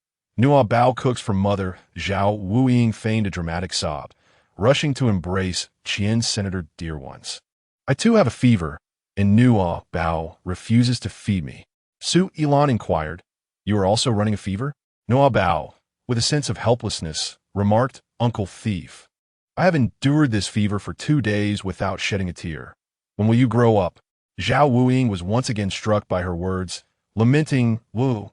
Nuobao cooks for mother. Zhao Wuying feigned a dramatic sob, rushing to embrace Qian's senator dear ones. I too have a fever, and Nuobao refuses to feed me. Su Yilan inquired, You are also running a fever? Nuobao, with a sense of helplessness, remarked, Uncle Thief. I have endured this fever for 2 days without shedding a tear. When will you grow up? Zhao Wuying was once again struck by her words, lamenting, Wu,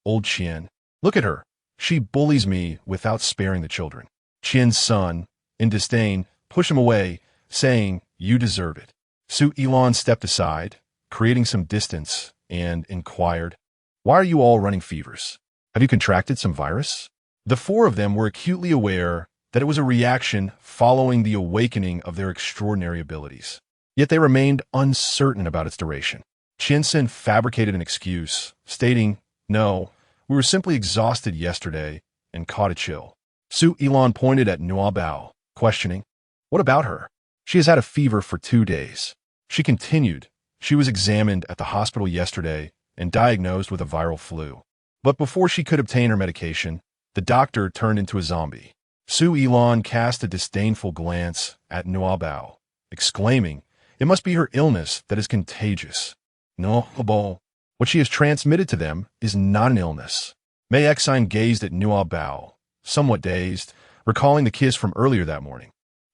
old Qian. Look at her. She bullies me without sparing the children. Qian's son, in disdain, pushed him away, saying, You deserve it. Su Yilan stepped aside, creating some distance, and inquired, Why are you all running fevers? Have you contracted some virus? The four of them were acutely aware that it was a reaction following the awakening of their extraordinary abilities. Yet they remained uncertain about its duration. Qiansen fabricated an excuse, stating, No, we were simply exhausted yesterday and caught a chill. Su Yilan pointed at Nuobao, questioning, What about her? She has had a fever for 2 days. She continued, She was examined at the hospital yesterday and diagnosed with a viral flu. But before she could obtain her medication, the doctor turned into a zombie. Su Yilan cast a disdainful glance at Nuobao, exclaiming, It must be her illness that is contagious. Nuobao, what she has transmitted to them is not an illness. Mei Exine gazed at Nuobao, somewhat dazed, recalling the kiss from earlier that morning.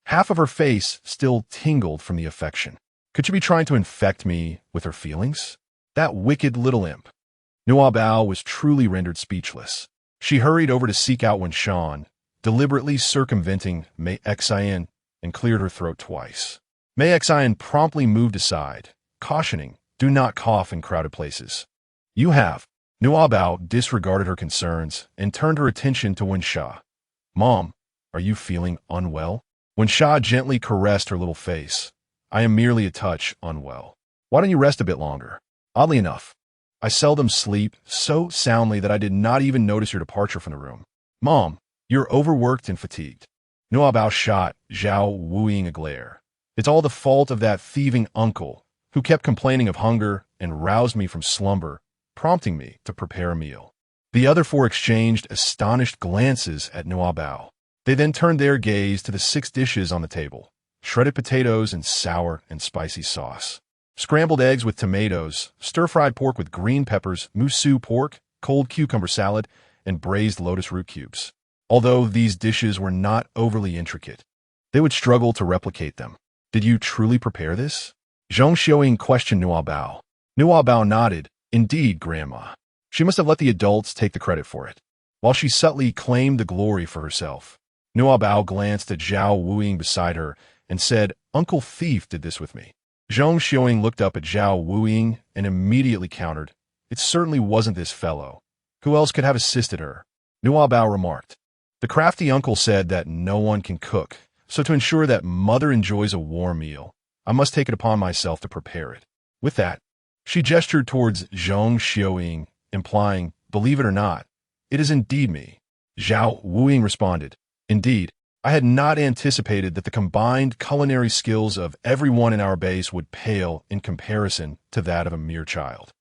Half of her face still tingled from the affection. Could she be trying to infect me with her feelings? That wicked little imp. Nuobao was truly rendered speechless. She hurried over to seek out Shan, deliberately circumventing Mei Exine, and cleared her throat twice. Mei Exine promptly moved aside, cautioning, Do not cough in crowded places. You have. Nuobao disregarded her concerns and turned her attention to Wensha. Mom, are you feeling unwell? Wensha gently caressed her little face. I am merely a touch unwell. Why don't you rest a bit longer? Oddly enough, I seldom sleep so soundly that I did not even notice your departure from the room. Mom, you're overworked and fatigued. Nuobao shot Zhao Wuying a glare. It's all the fault of that thieving uncle who kept complaining of hunger and roused me from slumber, prompting me to prepare a meal. The other four exchanged astonished glances at Nuobao. They then turned their gaze to the 6 dishes on the table, shredded potatoes and sour and spicy sauce, scrambled eggs with tomatoes, stir-fried pork with green peppers, musu pork, cold cucumber salad, and braised lotus root cubes. Although these dishes were not overly intricate, they would struggle to replicate them. Did you truly prepare this? Zhong Xiaoying questioned Nuobao. Nuobao nodded. Indeed, Grandma. She must have let the adults take the credit for it, while she subtly claimed the glory for herself. Nuobao glanced at Zhao Wuying beside her and said, Uncle Thief did this with me. Zhong Xiaoying looked up at Zhao Wuying and immediately countered, It certainly wasn't this fellow. Who else could have assisted her? Nuobao remarked. The crafty uncle said that no one can cook, so to ensure that mother enjoys a warm meal, I must take it upon myself to prepare it. With that, she gestured towards Zhong Xiaoying, implying, Believe it or not, it is indeed me. Zhao Wuying responded, Indeed, I had not anticipated that the combined culinary skills of everyone in our base would pale in comparison to that of a mere child.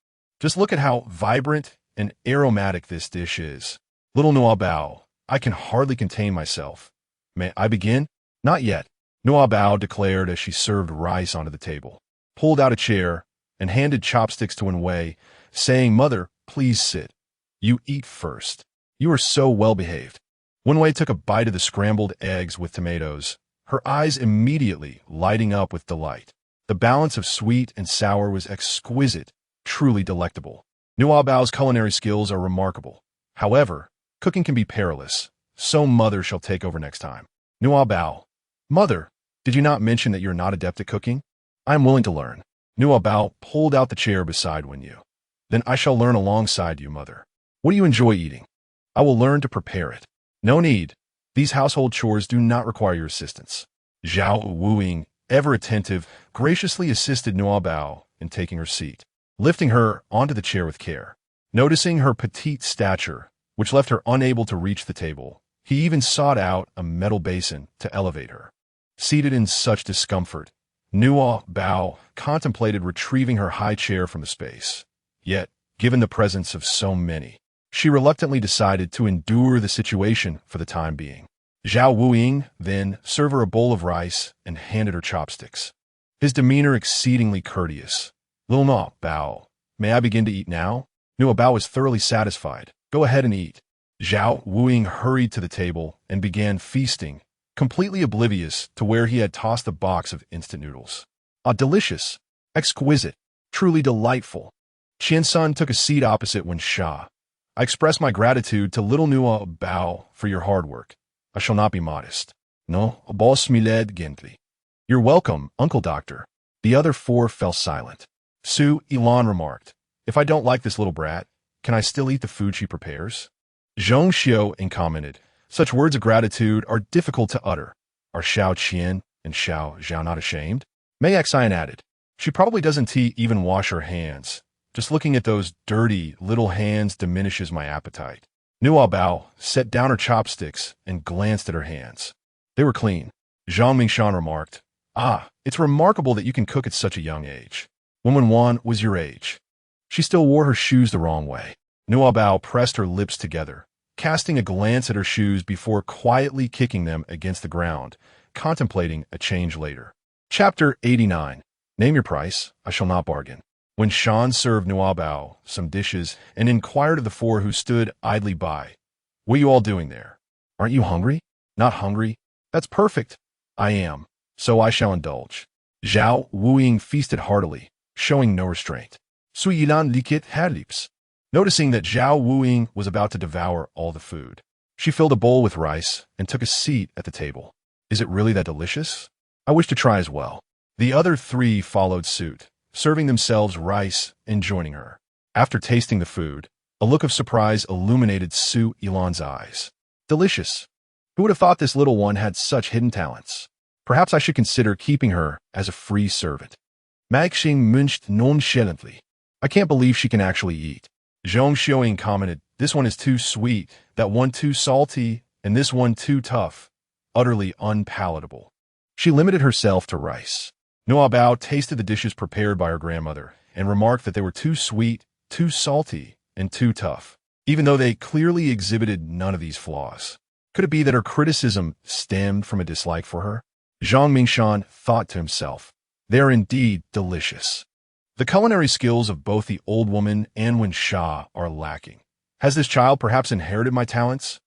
Just look at how vibrant and aromatic this dish is. Little Nuobao, I can hardly contain myself. May I begin? Not yet, Nuobao declared as she served rice onto the table, pulled out a chair, and handed chopsticks to Wenwei, saying, Mother, please sit. You eat first. You are so well-behaved. Wenwei took a bite of the scrambled eggs with tomatoes, her eyes immediately lighting up with delight. The balance of sweet and sour was exquisite, truly delectable. Nuobao's culinary skills are remarkable. However, cooking can be perilous, so Mother shall take over next time. Nuobao. Mother, did you not mention that you're not adept at cooking? I am willing to learn. Nuobao pulled out the chair beside Wenyu. Then I shall learn alongside you, Mother. What do you enjoy eating? I will learn to prepare it. No need. These household chores do not require your assistance. Zhao Wuing, ever attentive, graciously assisted Nuobao in taking her seat, lifting her onto the chair with care. Noticing her petite stature, which left her unable to reach the table, he even sought out a metal basin to elevate her. Seated in such discomfort, Nuobao contemplated retrieving her high chair from the space. Yet, given the presence of so many, she reluctantly decided to endure the situation for the time being. Zhao Wuing then served her a bowl of rice and handed her chopsticks, his demeanor exceedingly courteous. Little Nuobao, may I begin to eat now? Nuobao was thoroughly satisfied. Go ahead and eat. Zhao Wuing hurried to the table and began feasting, completely oblivious to where he had tossed the box of instant noodles. Ah, delicious, exquisite, truly delightful. Qiansun took a seat opposite Wen Sha. I express my gratitude to little Nuobao for your hard work. I shall not be modest. No, boss miled gently. You're welcome, Uncle Doctor. The other four fell silent. Su Ilan remarked, if I don't like this little brat, can I still eat the food she prepares? Zhong Xiao commented, such words of gratitude are difficult to utter. Are Xiao Qian and Xiao Zhao not ashamed? Mei Xian added, she probably doesn't even wash her hands. Just looking at those dirty little hands diminishes my appetite. Nuobao set down her chopsticks and glanced at her hands. They were clean. Zhang Mingshan remarked, ah, it's remarkable that you can cook at such a young age. When Wenwan was your age. She still wore her shoes the wrong way. Nuobao pressed her lips together, casting a glance at her shoes before quietly kicking them against the ground, contemplating a change later. Chapter 89. Name your price, I shall not bargain. When Shan served Nuobao some dishes and inquired of the four who stood idly by, what are you all doing there? Aren't you hungry? Not hungry? That's perfect. I am, so I shall indulge. Zhao Wuing feasted heartily, showing no restraint. Sui Yilan likit had lips. Noticing that Zhao Wuing was about to devour all the food, she filled a bowl with rice and took a seat at the table. Is it really that delicious? I wish to try as well. The other three followed suit, serving themselves rice and joining her. After tasting the food, a look of surprise illuminated Su Ilan's eyes. Delicious. Who would have thought this little one had such hidden talents? Perhaps I should consider keeping her as a free servant. Maxing munched nonchalantly. I can't believe she can actually eat. Zhong Xiaoying commented, this one is too sweet, that one too salty, and this one too tough. Utterly unpalatable. She limited herself to rice. Nuobao tasted the dishes prepared by her grandmother and remarked that they were too sweet, too salty, and too tough, even though they clearly exhibited none of these flaws. Could it be that her criticism stemmed from a dislike for her? Zhang Mingshan thought to himself, they are indeed delicious. The culinary skills of both the old woman and Wen Sha are lacking. Has this child perhaps inherited my talents?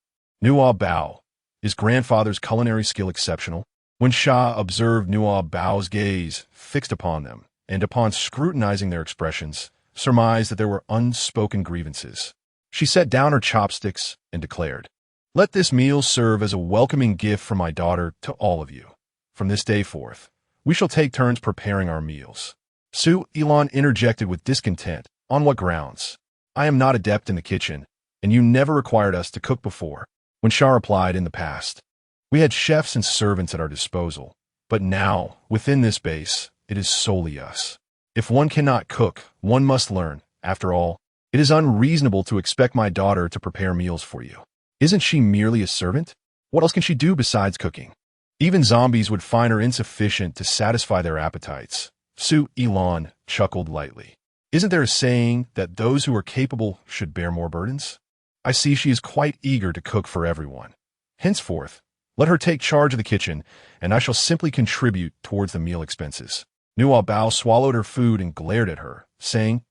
Nuobao. Is grandfather's culinary skill exceptional? Wen Sha observed Nuobao's gaze fixed upon them, and upon scrutinizing their expressions, surmised that there were unspoken grievances. She set down her chopsticks and declared, let this meal serve as a welcoming gift from my daughter to all of you. From this day forth, we shall take turns preparing our meals. Su Ilan interjected with discontent. On what grounds? I am not adept in the kitchen, and you never required us to cook before. Wen Sha replied, in the past, we had chefs and servants at our disposal, but now, within this base, it is solely us. If one cannot cook, one must learn. After all, it is unreasonable to expect my daughter to prepare meals for you. Isn't she merely a servant? What else can she do besides cooking? Even zombies would find her insufficient to satisfy their appetites. Su Ilan chuckled lightly. Isn't there a saying that those who are capable should bear more burdens? I see she is quite eager to cook for everyone. Henceforth, let her take charge of the kitchen, and I shall simply contribute towards the meal expenses. Nuobao swallowed her food and glared at her, saying,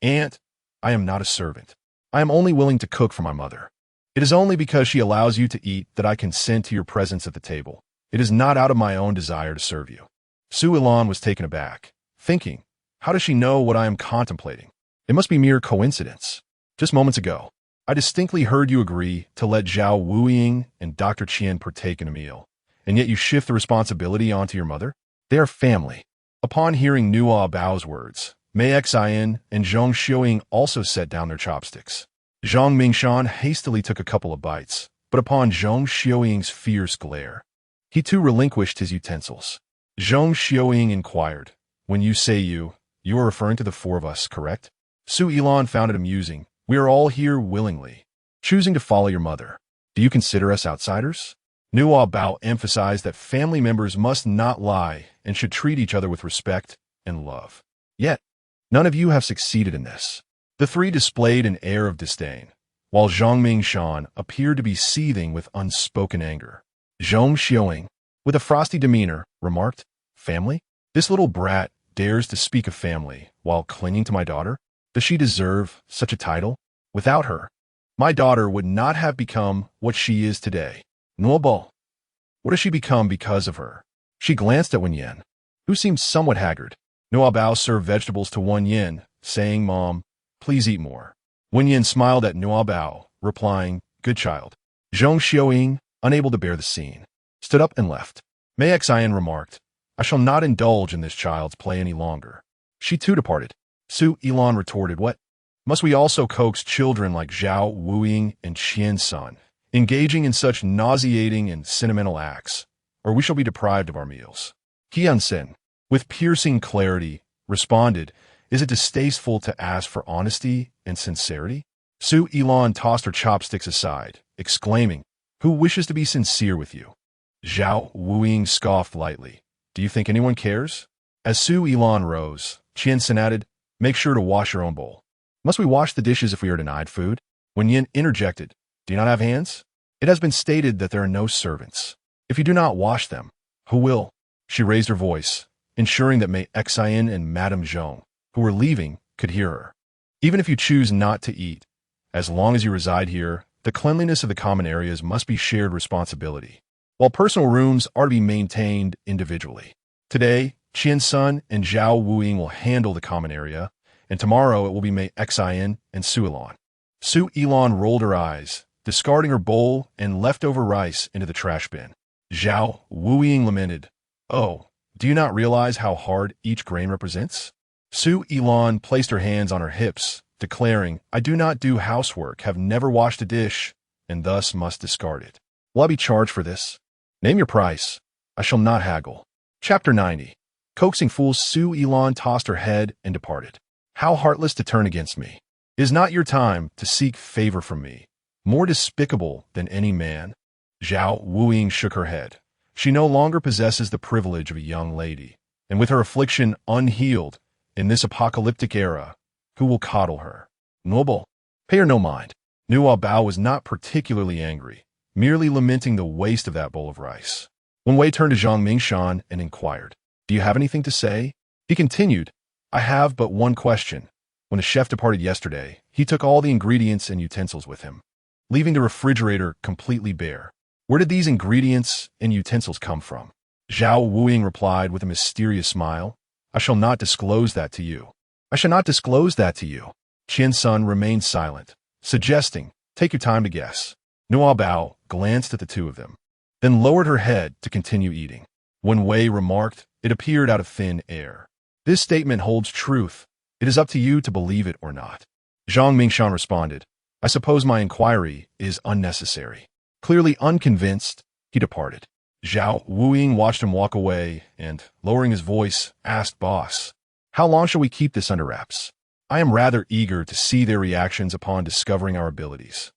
Aunt, I am not a servant. I am only willing to cook for my mother. It is only because she allows you to eat that I consent to your presence at the table. It is not out of my own desire to serve you. Su Ilan was taken aback, thinking, how does she know what I am contemplating? It must be mere coincidence. Just moments ago, I distinctly heard you agree to let Zhao Wuying and Dr. Qian partake in a meal, and yet you shift the responsibility onto your mother? They are family. Upon hearing Nuobao's words, Mei Xian and Zhong Xiuying also set down their chopsticks. Zhang Mingshan hastily took a couple of bites, but upon Zhong Xiuying's fierce glare, he too relinquished his utensils. Zhong Xiuying inquired, when you say you are referring to the four of us, correct? Su Ilan found it amusing. We are all here willingly, choosing to follow your mother. Do you consider us outsiders? Nuobao emphasized that family members must not lie and should treat each other with respect and love. Yet, none of you have succeeded in this. The three displayed an air of disdain, while Zhang Mingshan appeared to be seething with unspoken anger. Zhong Xiuying, with a frosty demeanor, remarked, Family? This little brat dares to speak of family while clinging to my daughter? Does she deserve such a title? Without her, my daughter would not have become what she is today. Nuobao, what has she become because of her? She glanced at Wen Yin, who seemed somewhat haggard. Nuobao served vegetables to Wen Yin, saying, Mom, please eat more. Wen Yin smiled at Nuobao, replying, Good child. Zhong Xiuying, unable to bear the scene, stood up and left. Mei Xian remarked, I shall not indulge in this child's play any longer. She too departed. Su Ilan retorted, What? Must we also coax children like Zhao Wuying and Qian Sun, engaging in such nauseating and sentimental acts, or we shall be deprived of our meals? Qian Sen, with piercing clarity, responded, Is it distasteful to ask for honesty and sincerity? Su Ilan tossed her chopsticks aside, exclaiming, Who wishes to be sincere with you? Zhao Wuying scoffed lightly. Do you think anyone cares? As Su Ilan rose, Qian Sen added, Make sure to wash your own bowl. Must we wash the dishes if we are denied food? Wen Yin interjected, Do you not have hands? It has been stated that there are no servants. If you do not wash them, who will? She raised her voice, ensuring that Mei Xian and Madame Zhong, who were leaving, could hear her. Even if you choose not to eat, as long as you reside here, the cleanliness of the common areas must be shared responsibility, while personal rooms are to be maintained individually. Today, Qian Sun and Zhao Wuying will handle the common area, and tomorrow it will be Mei Xian and Su Ilan. Su Ilan rolled her eyes, discarding her bowl and leftover rice into the trash bin. Zhao Wuying lamented, Oh, do you not realize how hard each grain represents? Su Ilan placed her hands on her hips, declaring, I do not do housework, have never washed a dish, and thus must discard it. Will I be charged for this? Name your price. I shall not haggle. Chapter 90. Coaxing fool. Su Ilan tossed her head and departed. How heartless to turn against me. It is not your time to seek favor from me. More despicable than any man. Zhao Wuying shook her head. She no longer possesses the privilege of a young lady, and with her affliction unhealed in this apocalyptic era, who will coddle her? Nuobao, pay her no mind. Nuobao was not particularly angry, merely lamenting the waste of that bowl of rice. Wen Wei turned to Zhang Mingshan and inquired, Do you have anything to say? He continued, I have but one question. When the chef departed yesterday, he took all the ingredients and utensils with him, leaving the refrigerator completely bare. Where did these ingredients and utensils come from? Zhao Wuying replied with a mysterious smile, I shall not disclose that to you. I shall not disclose that to you. Qian Sun remained silent, suggesting, Take your time to guess. Nuobao glanced at the two of them, then lowered her head to continue eating. Wen Wei remarked, It appeared out of thin air. This statement holds truth. It is up to you to believe it or not. Zhang Mingshan responded, I suppose my inquiry is unnecessary. Clearly unconvinced, he departed. Zhao Wuying watched him walk away and, lowering his voice, asked Boss, How long shall we keep this under wraps? I am rather eager to see their reactions upon discovering our abilities.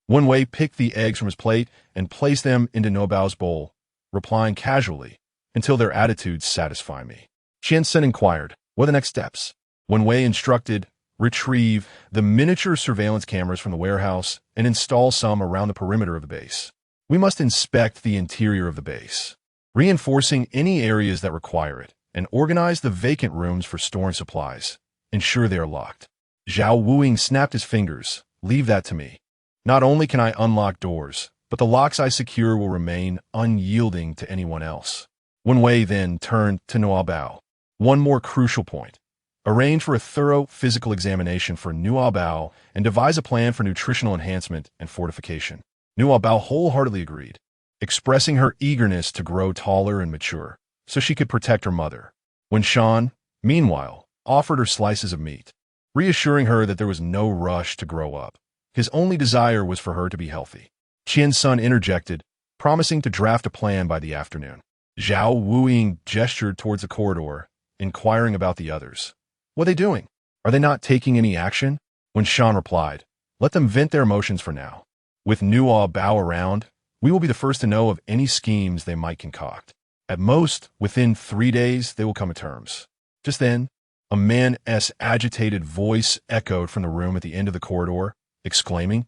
Wen Wei picked the eggs from his plate and placed them into Nuobao's bowl, replying casually, Until their attitudes satisfy me. Qian Sen inquired, What are the next steps? Wen Wei instructed, retrieve the miniature surveillance cameras from the warehouse and install some around the perimeter of the base. We must inspect the interior of the base, reinforcing any areas that require it, and organize the vacant rooms for storing supplies. Ensure they are locked. Zhao Wuing snapped his fingers. Leave that to me. Not only can I unlock doors, but the locks I secure will remain unyielding to anyone else. Wen Wei then turned to Nuobao. One more crucial point. Arrange for a thorough physical examination for Nuobao and devise a plan for nutritional enhancement and fortification. Nuobao wholeheartedly agreed, expressing her eagerness to grow taller and mature so she could protect her mother. When Shan, meanwhile, offered her slices of meat, reassuring her that there was no rush to grow up. His only desire was for her to be healthy. Qian's son interjected, promising to draft a plan by the afternoon. Zhao Wuing gestured towards the corridor, inquiring about the others. What are they doing? Are they not taking any action? When Shan replied, let them vent their emotions for now. With Nuobao around, we will be the first to know of any schemes they might concoct. At most, within 3 days, they will come to terms. Just then, a man's agitated voice echoed from the room at the end of the corridor, exclaiming,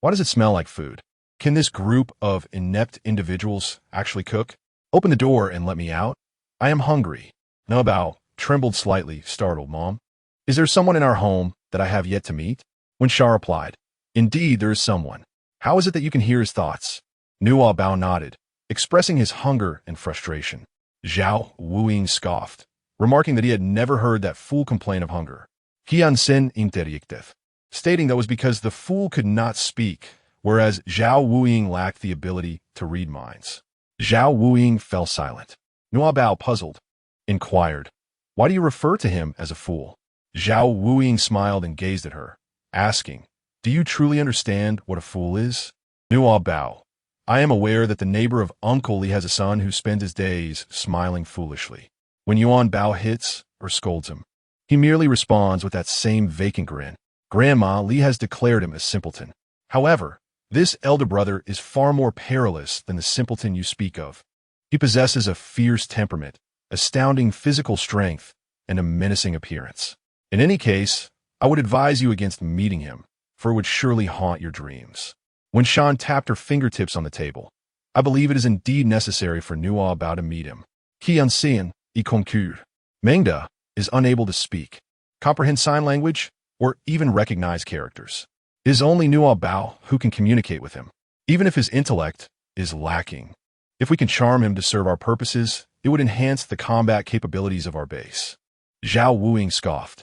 Why does it smell like food? Can this group of inept individuals actually cook? Open the door and let me out. I am hungry. Nuobao trembled slightly, startled. Mom, is there someone in our home that I have yet to meet? When Sha replied, indeed there is someone. How is it that you can hear his thoughts? Nuobao nodded, expressing his hunger and frustration. Zhao Wuing scoffed, remarking that he had never heard that fool complain of hunger. Qiansen interjected, stating that it was because the fool could not speak, whereas Zhao Wuing lacked the ability to read minds. Zhao Wuing fell silent. Nuobao, puzzled, inquired, why do you refer to him as a fool? Zhao Wuing smiled and gazed at her, asking, do you truly understand what a fool is? Nuobao, I am aware that the neighbor of Uncle Li has a son who spends his days smiling foolishly. When Yuan Bao hits or scolds him, he merely responds with that same vacant grin. Grandma Li has declared him a simpleton. However, this elder brother is far more perilous than the simpleton you speak of. He possesses a fierce temperament, astounding physical strength, and a menacing appearance. In any case, I would advise you against meeting him, for it would surely haunt your dreams. When Shan tapped her fingertips on the table, I believe it is indeed necessary for Nuobao to meet him. Qianxian, y concur. Mengda is unable to speak, comprehend sign language, or even recognize characters. It is only Nuobao who can communicate with him, even if his intellect is lacking. If we can charm him to serve our purposes, it would enhance the combat capabilities of our base. Zhao Wuing scoffed.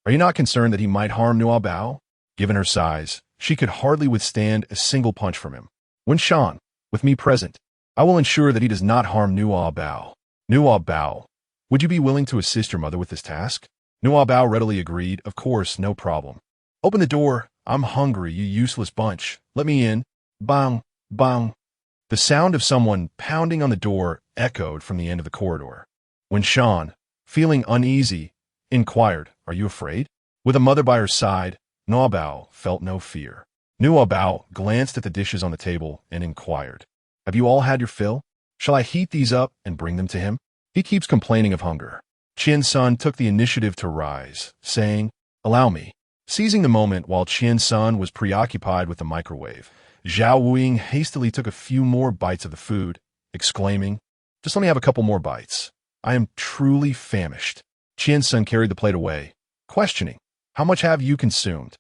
Are you not concerned that he might harm Nuobao? Given her size, she could hardly withstand a single punch from him. When Shan, with me present, I will ensure that he does not harm Nuobao. Nuobao, would you be willing to assist your mother with this task? Nuobao readily agreed. Of course, no problem. Open the door. I'm hungry, you useless bunch. Let me in. Bang, bang. The sound of someone pounding on the door echoed from the end of the corridor. When Shan, feeling uneasy, inquired, are you afraid? With a mother by her side, Nuobao felt no fear. Nuobao glanced at the dishes on the table and inquired, have you all had your fill? Shall I heat these up and bring them to him? He keeps complaining of hunger. Qian's son took the initiative to rise, saying, allow me. Seizing the moment while Qian's son was preoccupied with the microwave, Zhao Wuing hastily took a few more bites of the food, exclaiming, just let me have a couple more bites. I am truly famished. Qian's son carried the plate away, questioning, how much have you consumed?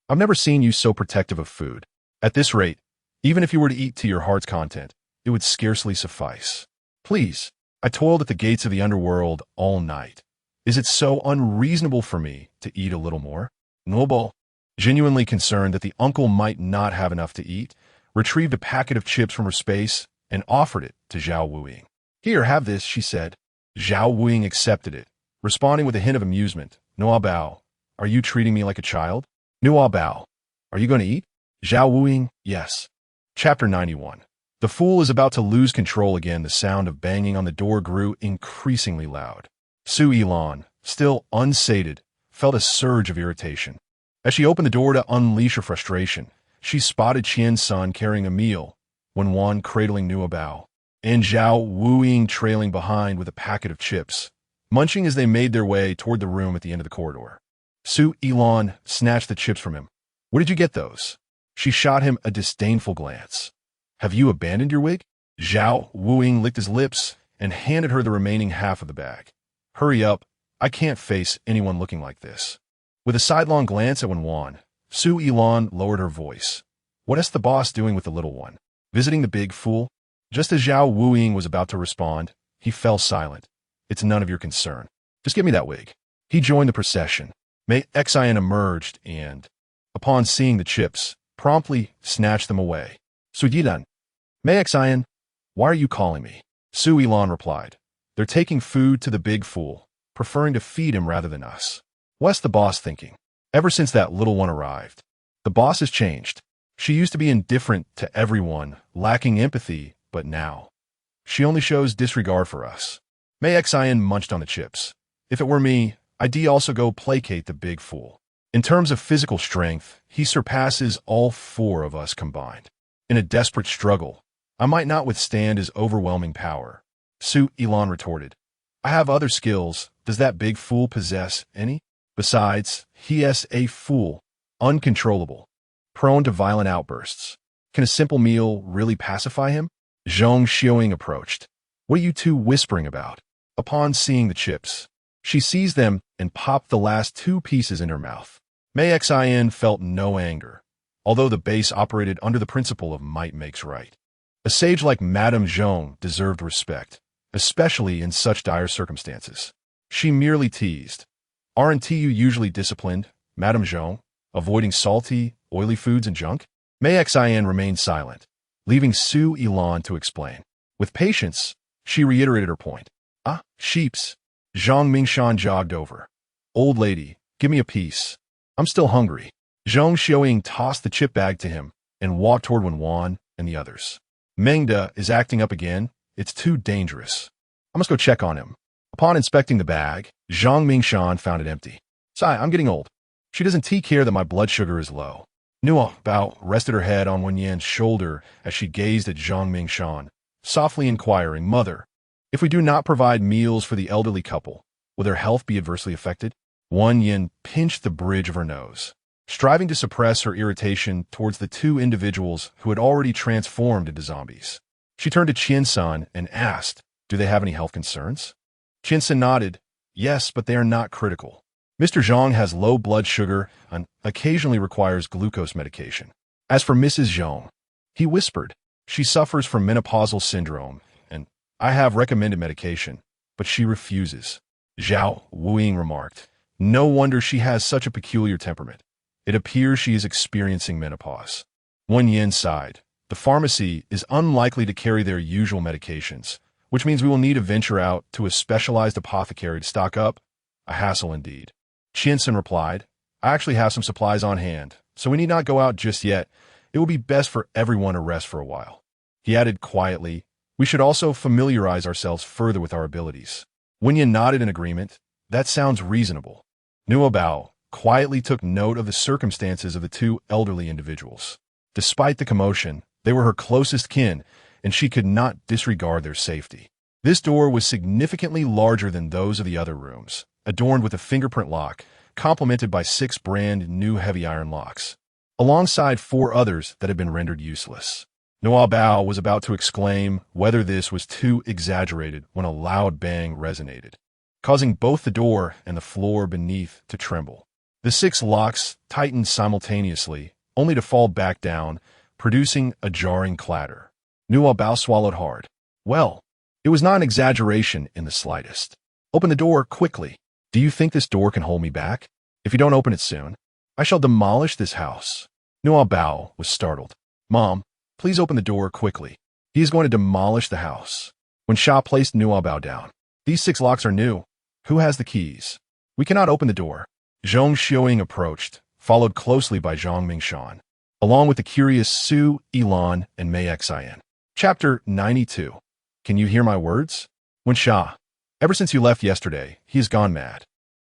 I've never seen you so protective of food. At this rate, even if you were to eat to your heart's content, it would scarcely suffice. Please, I toiled at the gates of the underworld all night. Is it so unreasonable for me to eat a little more? Nuobao, genuinely concerned that the uncle might not have enough to eat, retrieved a packet of chips from her space and offered it to Zhao Wuing. Here, have this, she said. Zhao Wuing accepted it, responding with a hint of amusement. Nuobao, are you treating me like a child? Nuobao, are you going to eat? Zhao Wuing, yes. Chapter 91. The fool is about to lose control again. The sound of banging on the door grew increasingly loud. Su Yilan, still unsated, felt a surge of irritation. As she opened the door to unleash her frustration, she spotted Qian's son carrying a meal, Wen Wan cradling Nuobao, and Zhao Wuing trailing behind with a packet of chips, munching as they made their way toward the room at the end of the corridor. Su Elon snatched the chips from him. Where did you get those? She shot him a disdainful glance. Have you abandoned your wig? Zhao Wuing licked his lips and handed her the remaining half of the bag. Hurry up, I can't face anyone looking like this. With a sidelong glance at Wan, Su Elon lowered her voice. What is the boss doing with the little one? Visiting the big fool? Just as Zhao Wuing was about to respond, he fell silent. It's none of your concern. Just give me that wig. He joined the procession. Mei Xian emerged and, upon seeing the chips, promptly snatched them away. Su Yidan. Mei Xian, why are you calling me? Su Elon replied. They're taking food to the big fool, preferring to feed him rather than us. What's the boss thinking? Ever since that little one arrived, the boss has changed. She used to be indifferent to everyone, lacking empathy, but now, she only shows disregard for us. Mei Xian munched on the chips. If it were me, I'd also go placate the big fool. In terms of physical strength, he surpasses all four of us combined. In a desperate struggle, I might not withstand his overwhelming power. Su Elon retorted. I have other skills. Does that big fool possess any? Besides, he is a fool, uncontrollable, prone to violent outbursts. Can a simple meal really pacify him? Zhong Xiaoying approached. What are you two whispering about? Upon seeing the chips, she seized them and popped the last two pieces in her mouth. Mei Xian felt no anger, although the base operated under the principle of might makes right. A sage like Madame Zhong deserved respect, especially in such dire circumstances. She merely teased. Aren't you usually disciplined, Madame Zhong, avoiding salty, oily foods and junk? Mei Xian remained silent, leaving Su Elon to explain. With patience, she reiterated her point. Ah, sheeps. Zhang Mingshan jogged over. Old lady, give me a piece. I'm still hungry. Zhong Xiaoying tossed the chip bag to him and walked toward Wan and the others. Mengda is acting up again. It's too dangerous. I must go check on him. Upon inspecting the bag, Zhang Mingshan found it empty. Sai, I'm getting old. She doesn't take care that my blood sugar is low. Nuobao rested her head on Wen Yan's shoulder as she gazed at Zhang Mingshan, softly inquiring, Mother, if we do not provide meals for the elderly couple, will their health be adversely affected? Wen Yan pinched the bridge of her nose, striving to suppress her irritation towards the two individuals who had already transformed into zombies. She turned to Qiansan and asked, do they have any health concerns? Qiansan nodded, yes, but they are not critical. Mr. Zhang has low blood sugar and occasionally requires glucose medication. As for Mrs. Zhang, he whispered, she suffers from menopausal syndrome, and I have recommended medication, but she refuses. Zhao Wuing remarked, no wonder she has such a peculiar temperament. It appears she is experiencing menopause. Wen Yan sighed. The pharmacy is unlikely to carry their usual medications, which means we will need to venture out to a specialized apothecary to stock up. A hassle indeed. Qiansan replied, I actually have some supplies on hand, so we need not go out just yet. It will be best for everyone to rest for a while. He added quietly, we should also familiarize ourselves further with our abilities. Wen Yan nodded in agreement. That sounds reasonable. Nuobao quietly took note of the circumstances of the two elderly individuals. Despite the commotion, they were her closest kin, and she could not disregard their safety. This door was significantly larger than those of the other rooms, adorned with a fingerprint lock, complemented by 6 brand new heavy iron locks, alongside 4 others that had been rendered useless. Nuobao was about to exclaim whether this was too exaggerated when a loud bang resonated, causing both the door and the floor beneath to tremble. The 6 locks tightened simultaneously, only to fall back down, producing a jarring clatter. Nuobao swallowed hard. Well, it was not an exaggeration in the slightest. Open the door quickly. Do you think this door can hold me back? If you don't open it soon, I shall demolish this house. Nuobao was startled. Mom, please open the door quickly. He is going to demolish the house. When Sha placed Nuobao down, these 6 locks are new. Who has the keys? We cannot open the door. Zhong Xiaoying approached, followed closely by Zhang Mingshan, along with the curious Su Elon and Mei Xian. Chapter 92. Can you hear my words? When Sha, ever since you left yesterday, he has gone mad.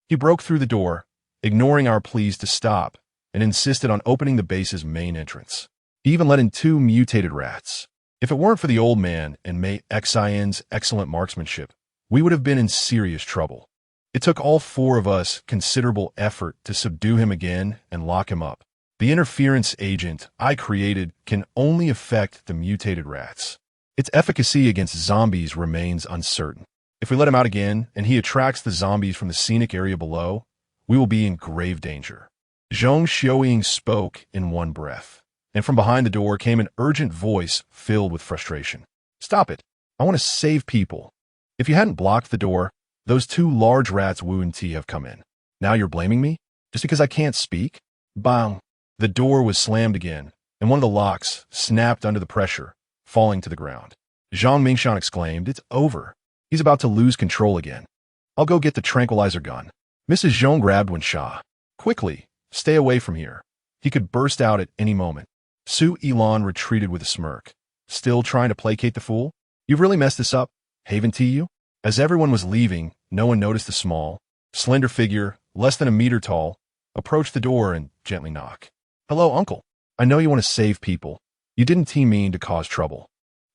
He broke through the door, ignoring our pleas to stop, and insisted on opening the base's main entrance. He even let in 2 mutated rats. If it weren't for the old man and Mei Xian's excellent marksmanship, we would have been in serious trouble. It took all four of us considerable effort to subdue him again and lock him up. The interference agent I created can only affect the mutated rats. Its efficacy against zombies remains uncertain. If we let him out again and he attracts the zombies from the scenic area below, we will be in grave danger. Zhong Xiaoying spoke in one breath, and from behind the door came an urgent voice filled with frustration. Stop it. I want to save people. If you hadn't blocked the door, those two large rats Wu and Ti have come in. Now you're blaming me? Just because I can't speak? Bang! The door was slammed again, and one of the locks snapped under the pressure, falling to the ground. Zhang Mingshan exclaimed, It's over. He's about to lose control again. I'll go get the tranquilizer gun. Mrs. Zhong grabbed Wen Sha. Quickly, stay away from here. He could burst out at any moment. Su Elan retreated with a smirk. Still trying to placate the fool? You've really messed this up, Haven Tu? As everyone was leaving, no one noticed the small, slender figure, less than a meter tall, approach the door and gently knock. Hello, Uncle. I know you want to save people. You didn't mean to cause trouble.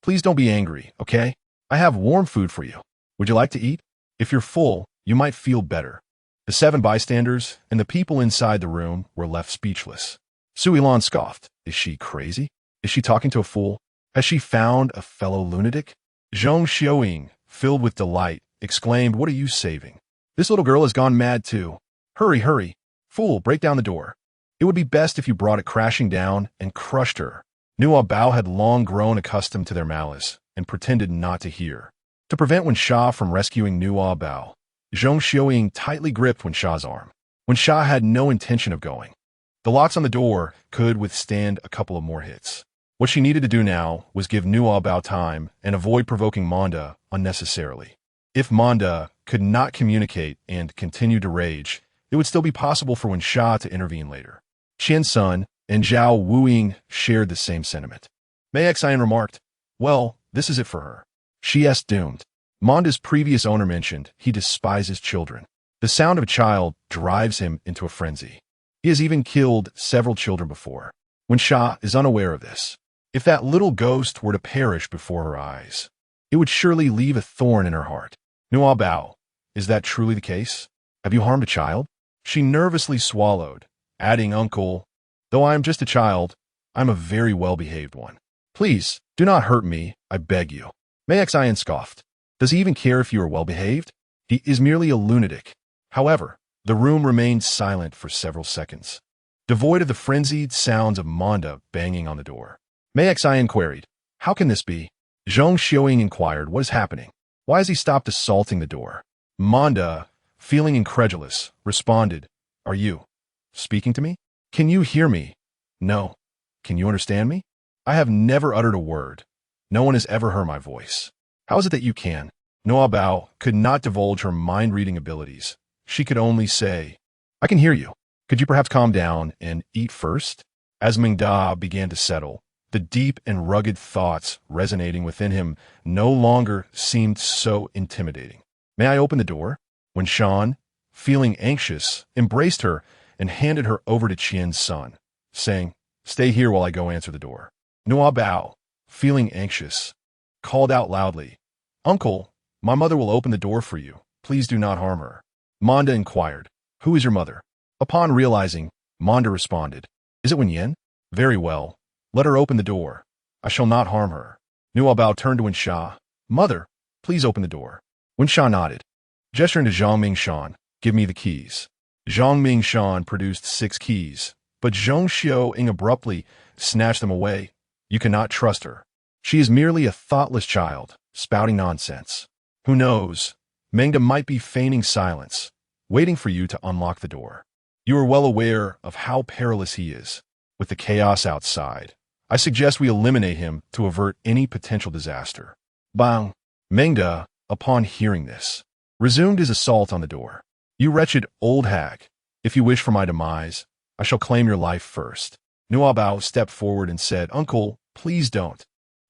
Please don't be angry, okay? I have warm food for you. Would you like to eat? If you're full, you might feel better. The 7 bystanders and the people inside the room were left speechless. Su Elan scoffed. Is she crazy? Is she talking to a fool? Has she found a fellow lunatic? Zhong Xiaoying, filled with delight, exclaimed, What are you saving? This little girl has gone mad too. Hurry, hurry. Fool, break down the door. It would be best if you brought it crashing down and crushed her. Nuobao had long grown accustomed to their malice and pretended not to hear. To prevent Wen Sha from rescuing Nuobao, Zhong Xiaoying tightly gripped Wen Sha's arm. Wen Sha had no intention of going. The locks on the door could withstand a couple of more hits. What she needed to do now was give Nuobao time and avoid provoking Manda unnecessarily. If Manda could not communicate and continue to rage, it would still be possible for Wen Sha to intervene later. Qian Sun and Zhao Wuying shared the same sentiment. Mei Xian remarked, Well, this is it for her. She is doomed. Manda's previous owner mentioned he despises children. The sound of a child drives him into a frenzy. He has even killed several children before. Wen Sha is unaware of this. If that little ghost were to perish before her eyes, it would surely leave a thorn in her heart. Nuobao, is that truly the case? Have you harmed a child? She nervously swallowed, adding, Uncle, though I am just a child, I'm a very well-behaved one. Please, do not hurt me, I beg you. Mei Xian scoffed. Does he even care if you are well-behaved? He is merely a lunatic. However, the room remained silent for several seconds, devoid of the frenzied sounds of Manda banging on the door. Mei Xian queried, How can this be? Zhong Xiaoying inquired, What is happening? Why has he stopped assaulting the door? Manda, feeling incredulous, responded, Are you speaking to me? Can you hear me? No. Can you understand me? I have never uttered a word. No one has ever heard my voice. How is it that you can? Nuobao could not divulge her mind-reading abilities. She could only say, I can hear you. Could you perhaps calm down and eat first? As Mingda began to settle, the deep and rugged thoughts resonating within him no longer seemed so intimidating. May I open the door? When Shan, feeling anxious, embraced her and handed her over to Qian's son, saying, Stay here while I go answer the door. Nuobao, feeling anxious, called out loudly, Uncle, my mother will open the door for you. Please do not harm her. Manda inquired, Who is your mother? Upon realizing, Manda responded, Is it Wen Yen? Very well. Let her open the door. I shall not harm her. Nuobao turned to Wen Sha. Mother, please open the door. Wen Sha nodded. Gesturing to Zhang Mingshan, Give me the keys. Zhang Mingshan produced 6 keys, but Zhong Xiaoying abruptly snatched them away. You cannot trust her. She is merely a thoughtless child, spouting nonsense. Who knows? Mengda might be feigning silence, waiting for you to unlock the door. You are well aware of how perilous he is. With the chaos outside, I suggest we eliminate him to avert any potential disaster. Bang! Mengda, upon hearing this, resumed his assault on the door. You wretched old hag, if you wish for my demise, I shall claim your life first. Nuobao stepped forward and said, Uncle, please don't.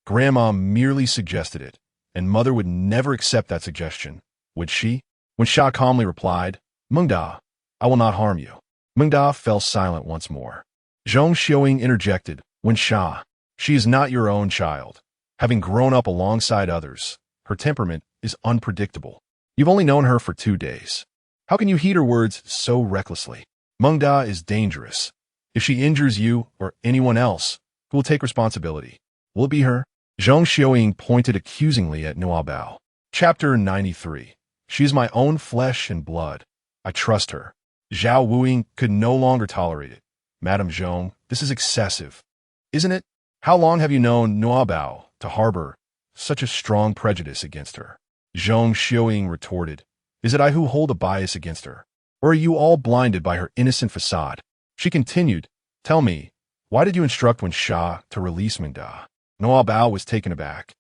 Grandma merely suggested it, and Mother would never accept that suggestion, would she? When Sha calmly replied, Mengda, I will not harm you. Mengda fell silent once more. Zhong Xiaoying interjected, Wen Sha, she is not your own child. Having grown up alongside others, her temperament is unpredictable. You've only known her for 2 days. How can you heed her words so recklessly? Mengda is dangerous. If she injures you or anyone else, who will take responsibility? Will it be her? Zhong Xiaoying pointed accusingly at Nuobao. Chapter 93. She is my own flesh and blood. I trust her. Zhao Wuing could no longer tolerate it. Madame Zhong, this is excessive. Isn't it? How long have you known Nuobao to harbor such a strong prejudice against her? Zhong Xiaoying retorted. Is it I who hold a bias against her? Or are you all blinded by her innocent facade? She continued, tell me, why did you instruct Wen Sha to release Mengda? Nuobao was taken aback.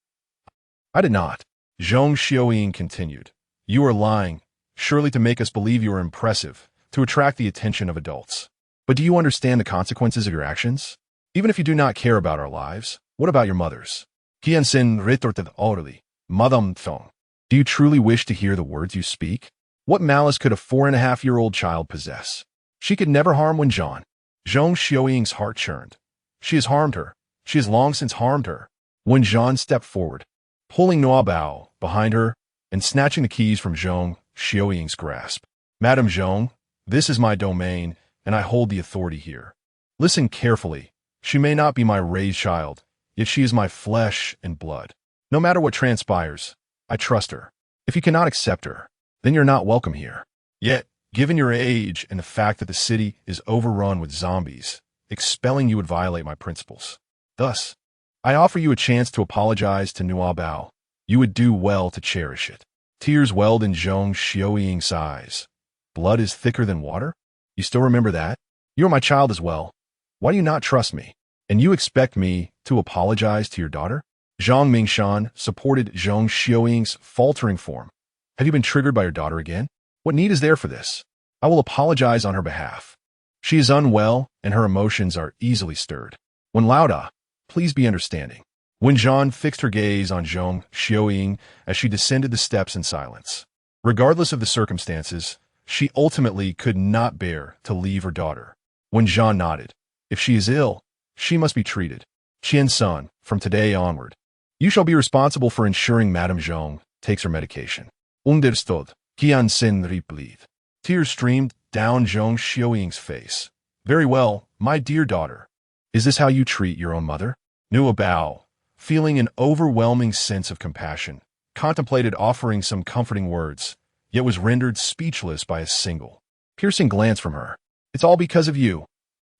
I did not. Zhong Xiaoying continued. You are lying, surely to make us believe you are impressive, to attract the attention of adults. But do you understand the consequences of your actions? Even if you do not care about our lives, what about your mothers? Qianxin retorted haughtily. Madame Thong, do you truly wish to hear the words you speak? What malice could a 4.5-year-old child possess? She could never harm Wenjian. Zhong Xiaoying's heart churned. She has harmed her. She has long since harmed her. Wenjian stepped forward, pulling Nuobao behind her and snatching the keys from Zhong Xiaoying's grasp. Madame Zhong, this is my domain, and I hold the authority here. Listen carefully. She may not be my raised child, yet she is my flesh and blood. No matter what transpires, I trust her. If you cannot accept her, then you're not welcome here. Yet, given your age and the fact that the city is overrun with zombies, expelling you would violate my principles. Thus, I offer you a chance to apologize to Nuobao. You would do well to cherish it. Tears welled in Zhong Xiaoying's eyes. Blood is thicker than water? You still remember that? You are my child as well. Why do you not trust me? And you expect me to apologize to your daughter? Zhang Mingshan supported Zhong Xiaoying's faltering form. Have you been triggered by your daughter again? What need is there for this? I will apologize on her behalf. She is unwell, and her emotions are easily stirred. When Lauda, please be understanding. When Zhan fixed her gaze on Zhong Xiaoying as she descended the steps in silence. Regardless of the circumstances, she ultimately could not bear to leave her daughter. When Zhan nodded, if she is ill, she must be treated. Qian-san, from today onward, you shall be responsible for ensuring Madame Zhong takes her medication. Understood. Qian-sin replied. Tears streamed down Zhong Xiaoying's face. Very well, my dear daughter. Is this how you treat your own mother? Nuobao, feeling an overwhelming sense of compassion, contemplated offering some comforting words, yet was rendered speechless by a single, piercing glance from her. It's all because of you.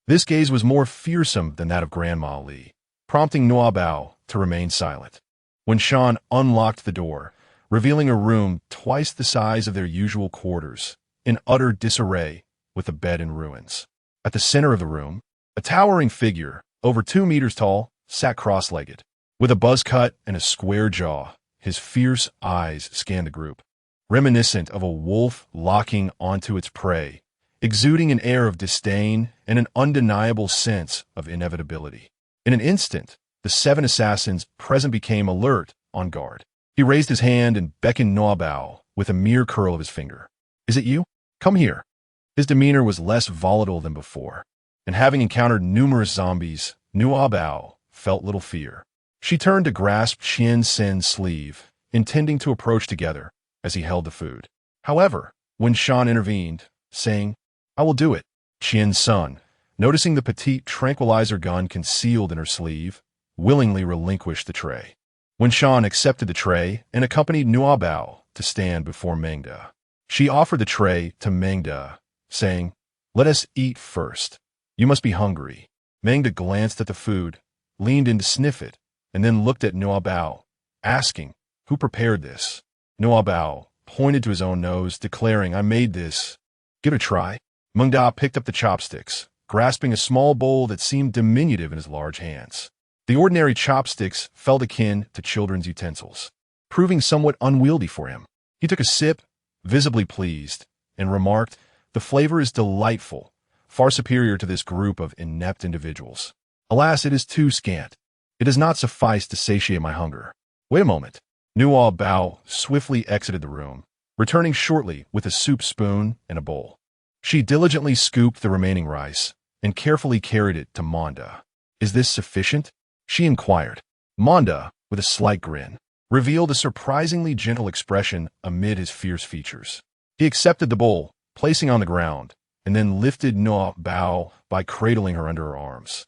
This gaze was more fearsome than that of Grandma Li, prompting Nuobao to remain silent. When Shan unlocked the door, revealing a room twice the size of their usual quarters, in utter disarray, with a bed in ruins. At the center of the room, a towering figure, over 2 meters tall, sat cross-legged. With a buzz cut and a square jaw, his fierce eyes scanned the group, reminiscent of a wolf locking onto its prey, exuding an air of disdain and an undeniable sense of inevitability. In an instant, the 7 assassins present became alert, on guard. He raised his hand and beckoned Nuobao with a mere curl of his finger. Is it you? Come here. His demeanor was less volatile than before, and having encountered numerous zombies, Nuobao felt little fear. She turned to grasp Qian-sin's sleeve, intending to approach together as he held the food. However, when Shan intervened, saying, I will do it, Qian-sun, noticing the petite tranquilizer gun concealed in her sleeve, willingly relinquished the tray. When Shan accepted the tray and accompanied Nuobao to stand before Mengda, she offered the tray to Mengda, saying, let us eat first. You must be hungry. Mengda glanced at the food, leaned in to sniff it, and then looked at Nuobao, asking, who prepared this? Nuobao pointed to his own nose, declaring, I made this. Give it a try. Mengda picked up the chopsticks, grasping a small bowl that seemed diminutive in his large hands. The ordinary chopsticks felt akin to children's utensils, proving somewhat unwieldy for him. He took a sip, visibly pleased, and remarked, the flavor is delightful, far superior to this group of inept individuals. Alas, it is too scant. It does not suffice to satiate my hunger. Wait a moment. Nuobao swiftly exited the room, returning shortly with a soup spoon and a bowl. She diligently scooped the remaining rice and carefully carried it to Manda. Is this sufficient? She inquired. Manda, with a slight grin, revealed a surprisingly gentle expression amid his fierce features. He accepted the bowl, placing on the ground, and then lifted Nuobao by cradling her under her arms.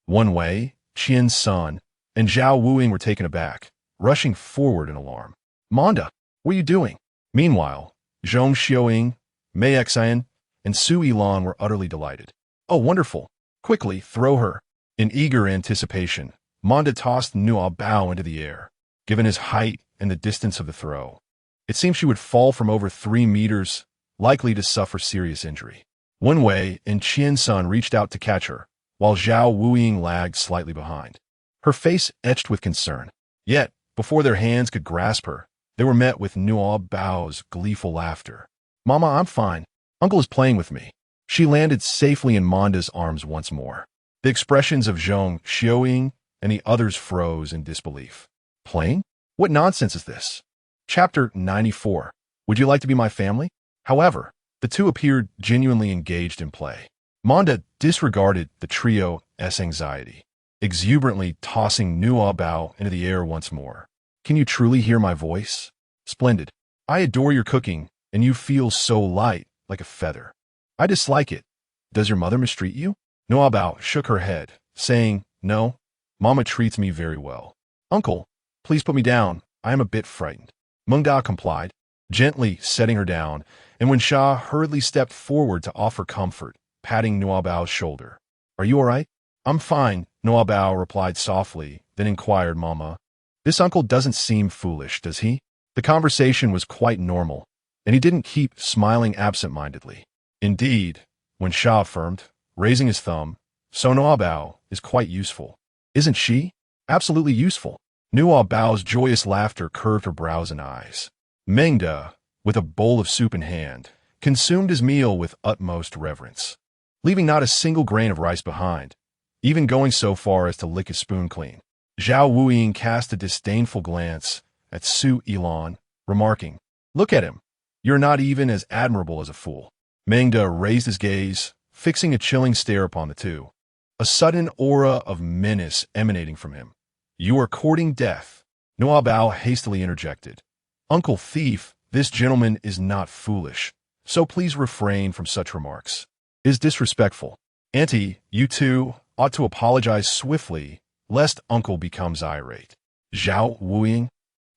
One Wei, Qian's son, and Zhao Wuing were taken aback, rushing forward in alarm. Manda, what are you doing? Meanwhile, Zhong Xiaoying, Mei Xian, and Su Yilan were utterly delighted. Oh, wonderful! Quickly, throw her. In eager anticipation, Manda tossed Nuobao into the air. Given his height and the distance of the throw, it seemed she would fall from over 3 meters, likely to suffer serious injury. Wen Wei and Qian Sun reached out to catch her, while Zhao Wuying lagged slightly behind, her face etched with concern. Yet, before their hands could grasp her, they were met with Nuobao's gleeful laughter. Mama, I'm fine. Uncle is playing with me. She landed safely in Manda's arms once more. The expressions of Zhong Xiaoying and the others froze in disbelief. Playing? What nonsense is this? Chapter 94. Would you like to be my family? However, the two appeared genuinely engaged in play. Manda disregarded the trio's anxiety, exuberantly tossing Nuobao into the air once more. Can you truly hear my voice? Splendid. I adore your cooking, and you feel so light, like a feather. I dislike it. Does your mother mistreat you? Nuobao shook her head, saying, No, Mama treats me very well. Uncle, please put me down. I am a bit frightened. Mengda complied, gently setting her down, and when Sha hurriedly stepped forward to offer comfort, patting Nuobao's shoulder. Are you all right? I'm fine, Nuobao replied softly, then inquired Mama. This uncle doesn't seem foolish, does he? The conversation was quite normal, and he didn't keep smiling absent-mindedly. Indeed, when Sha affirmed, raising his thumb, so Nuobao is quite useful. Isn't she? Absolutely useful. Nuobao's joyous laughter curved her brows and eyes. Mengda, with a bowl of soup in hand, consumed his meal with utmost reverence, leaving not a single grain of rice behind, even going so far as to lick his spoon clean. Zhao Wuying cast a disdainful glance at Su Yilan, remarking, Look at him. You're not even as admirable as a fool. Mengda raised his gaze, fixing a chilling stare upon the two, a sudden aura of menace emanating from him. You are courting death. Nuobao hastily interjected. Uncle Thief, this gentleman is not foolish, so please refrain from such remarks. It is disrespectful. Auntie, you two ought to apologize swiftly, lest Uncle becomes irate. Zhao Wuying,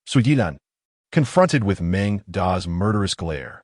Su Yilan, confronted with Meng Da's murderous glare.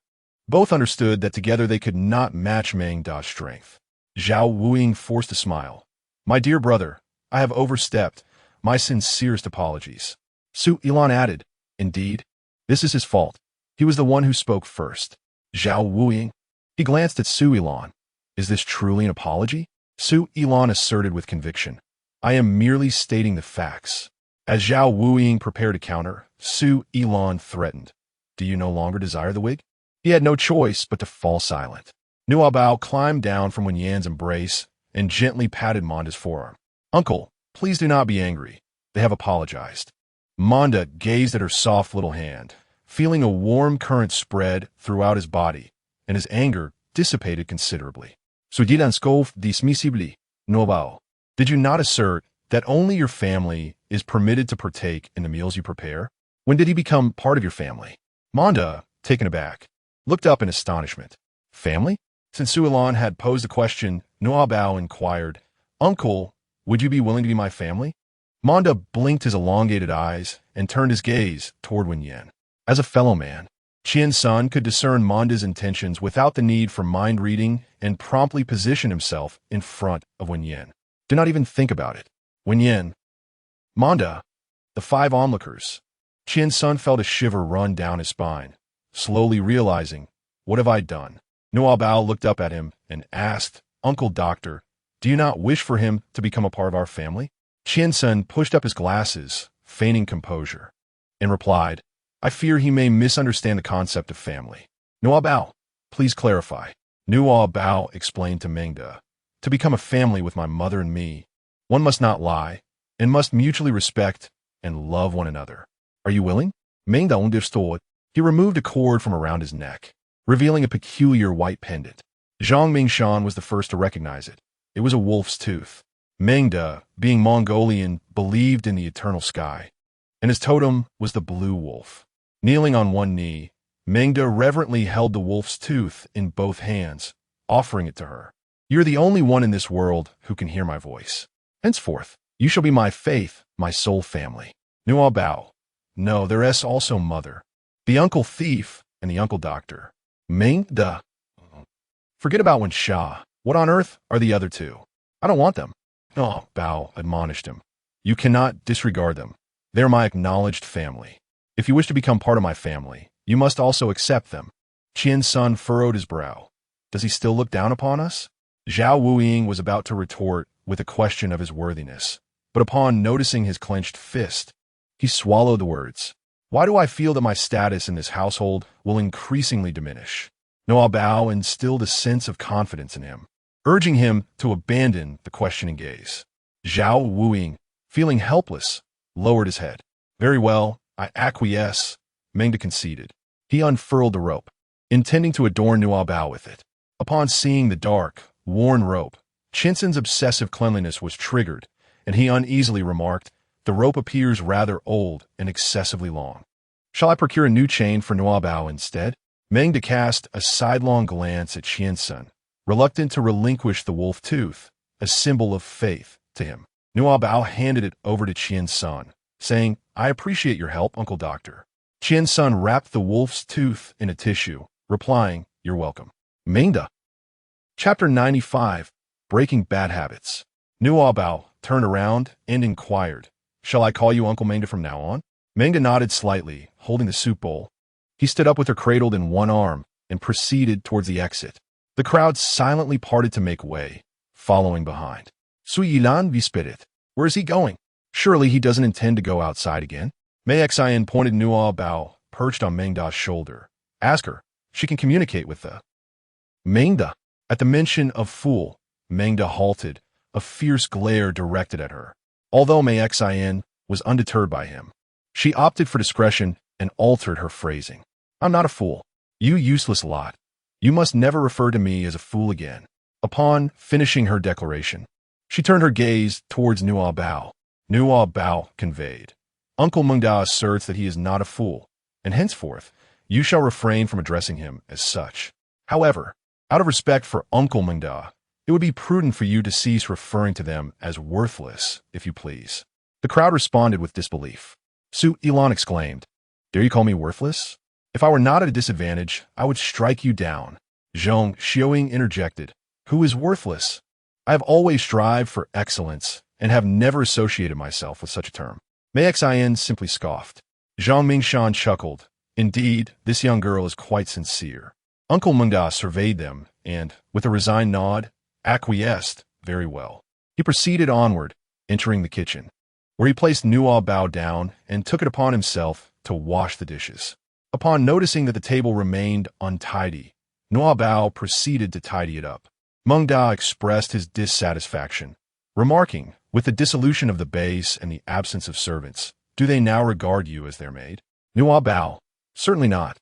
Both understood that together they could not match Meng Da's strength. Zhao Wuying forced a smile. My dear brother, I have overstepped. My sincerest apologies. Su Yilan added, Indeed, this is his fault. He was the one who spoke first. Zhao Wuying. He glanced at Su Yilan. Is this truly an apology? Su Yilan asserted with conviction. I am merely stating the facts. As Zhao Wuying prepared to counter, Su Yilan threatened. Do you no longer desire the wig? He had no choice but to fall silent. Nuobao climbed down from Wen Yan's embrace and gently patted Manda's forearm. Uncle, please do not be angry. They have apologized. Manda gazed at her soft little hand, feeling a warm current spread throughout his body, and his anger dissipated considerably. So Yilan scoffed dismissively. Nuobao, did you not assert that only your family is permitted to partake in the meals you prepare? When did he become part of your family? Manda, taken aback, looked up in astonishment. Family? Since Su Yilan had posed the question, Nuobao inquired, Uncle, would you be willing to be my family? Manda blinked his elongated eyes and turned his gaze toward Wen Yan. As a fellow man, Qian Sun could discern Manda's intentions without the need for mind reading and promptly positioned himself in front of Wen Yan. Do not even think about it. Wen Yan. Manda. The 5 onlookers. Qian Sun felt a shiver run down his spine, slowly realizing, what have I done? Nuobao looked up at him and asked, Uncle Doctor, do you not wish for him to become a part of our family? Qian Sun pushed up his glasses, feigning composure, and replied, I fear he may misunderstand the concept of family. Nuobao, please clarify. Nuobao explained to Mengda, to become a family with my mother and me, one must not lie, and must mutually respect and love one another. Are you willing? Mengda understood. He removed a cord from around his neck, revealing a peculiar white pendant. Zhang Mingshan was the first to recognize it. It was a wolf's tooth. Mengda, being Mongolian, believed in the eternal sky, and his totem was the blue wolf. Kneeling on one knee, Mengda reverently held the wolf's tooth in both hands, offering it to her. You're the only one in this world who can hear my voice. Henceforth, you shall be my faith, my soul family. Nuobao. No, there's also mother. The uncle thief and the uncle doctor. Mengda. Forget about when Sha. What on earth are the other two? I don't want them. Oh, Bao admonished him. You cannot disregard them. They're my acknowledged family. If you wish to become part of my family, you must also accept them. Qian's son furrowed his brow. Does he still look down upon us? Zhao Wuying was about to retort with a question of his worthiness, but upon noticing his clenched fist, he swallowed the words. Why do I feel that my status in this household will increasingly diminish? Nuobao instilled a sense of confidence in him, urging him to abandon the questioning gaze. Zhao Wuying, feeling helpless, lowered his head. Very well, I acquiesce, Mengda conceded. He unfurled the rope, intending to adorn Nuobao with it. Upon seeing the dark, worn rope, Chinson's obsessive cleanliness was triggered, and he uneasily remarked, the rope appears rather old and excessively long. Shall I procure a new chain for Nuobao instead? Mengda cast a sidelong glance at Qiansun, reluctant to relinquish the wolf tooth, a symbol of faith, to him. Nuobao handed it over to Qiansun, saying, I appreciate your help, Uncle Doctor. Qiansun wrapped the wolf's tooth in a tissue, replying, You're welcome. Mengda. Chapter 95, Breaking Bad Habits. Nuobao turned around and inquired, Shall I call you Uncle Mengda from now on? Mengda nodded slightly, holding the soup bowl. He stood up with her cradled in one arm and proceeded towards the exit. The crowd silently parted to make way, following behind. Sui Yilan vispirit. Where is he going? Surely he doesn't intend to go outside again. Mei Xian pointed Nuobao, perched on Mengda's shoulder. Ask her. She can communicate with the Mengda. At the mention of fool, Mengda halted, a fierce glare directed at her. Although Mei Xian was undeterred by him, she opted for discretion and altered her phrasing. I'm not a fool. You useless lot. You must never refer to me as a fool again. Upon finishing her declaration, she turned her gaze towards Nuobao. Nuobao conveyed. Uncle Mengda asserts that he is not a fool, and henceforth, you shall refrain from addressing him as such. However, out of respect for Uncle Mengda, it would be prudent for you to cease referring to them as worthless, if you please. The crowd responded with disbelief. Su Ilan exclaimed, Dare you call me worthless? If I were not at a disadvantage, I would strike you down. Zhong Xiaoying interjected, Who is worthless? I have always strived for excellence and have never associated myself with such a term. Mei Xian simply scoffed. Zhang Mingshan chuckled. Indeed, this young girl is quite sincere. Uncle Mengda surveyed them and, with a resigned nod, acquiesced very well. He proceeded onward, entering the kitchen, where he placed Nuobao down and took it upon himself to wash the dishes. Upon noticing that the table remained untidy, Nuobao proceeded to tidy it up. Mengda expressed his dissatisfaction, remarking, with the dissolution of the base and the absence of servants, do they now regard you as their maid? Nuobao, certainly not.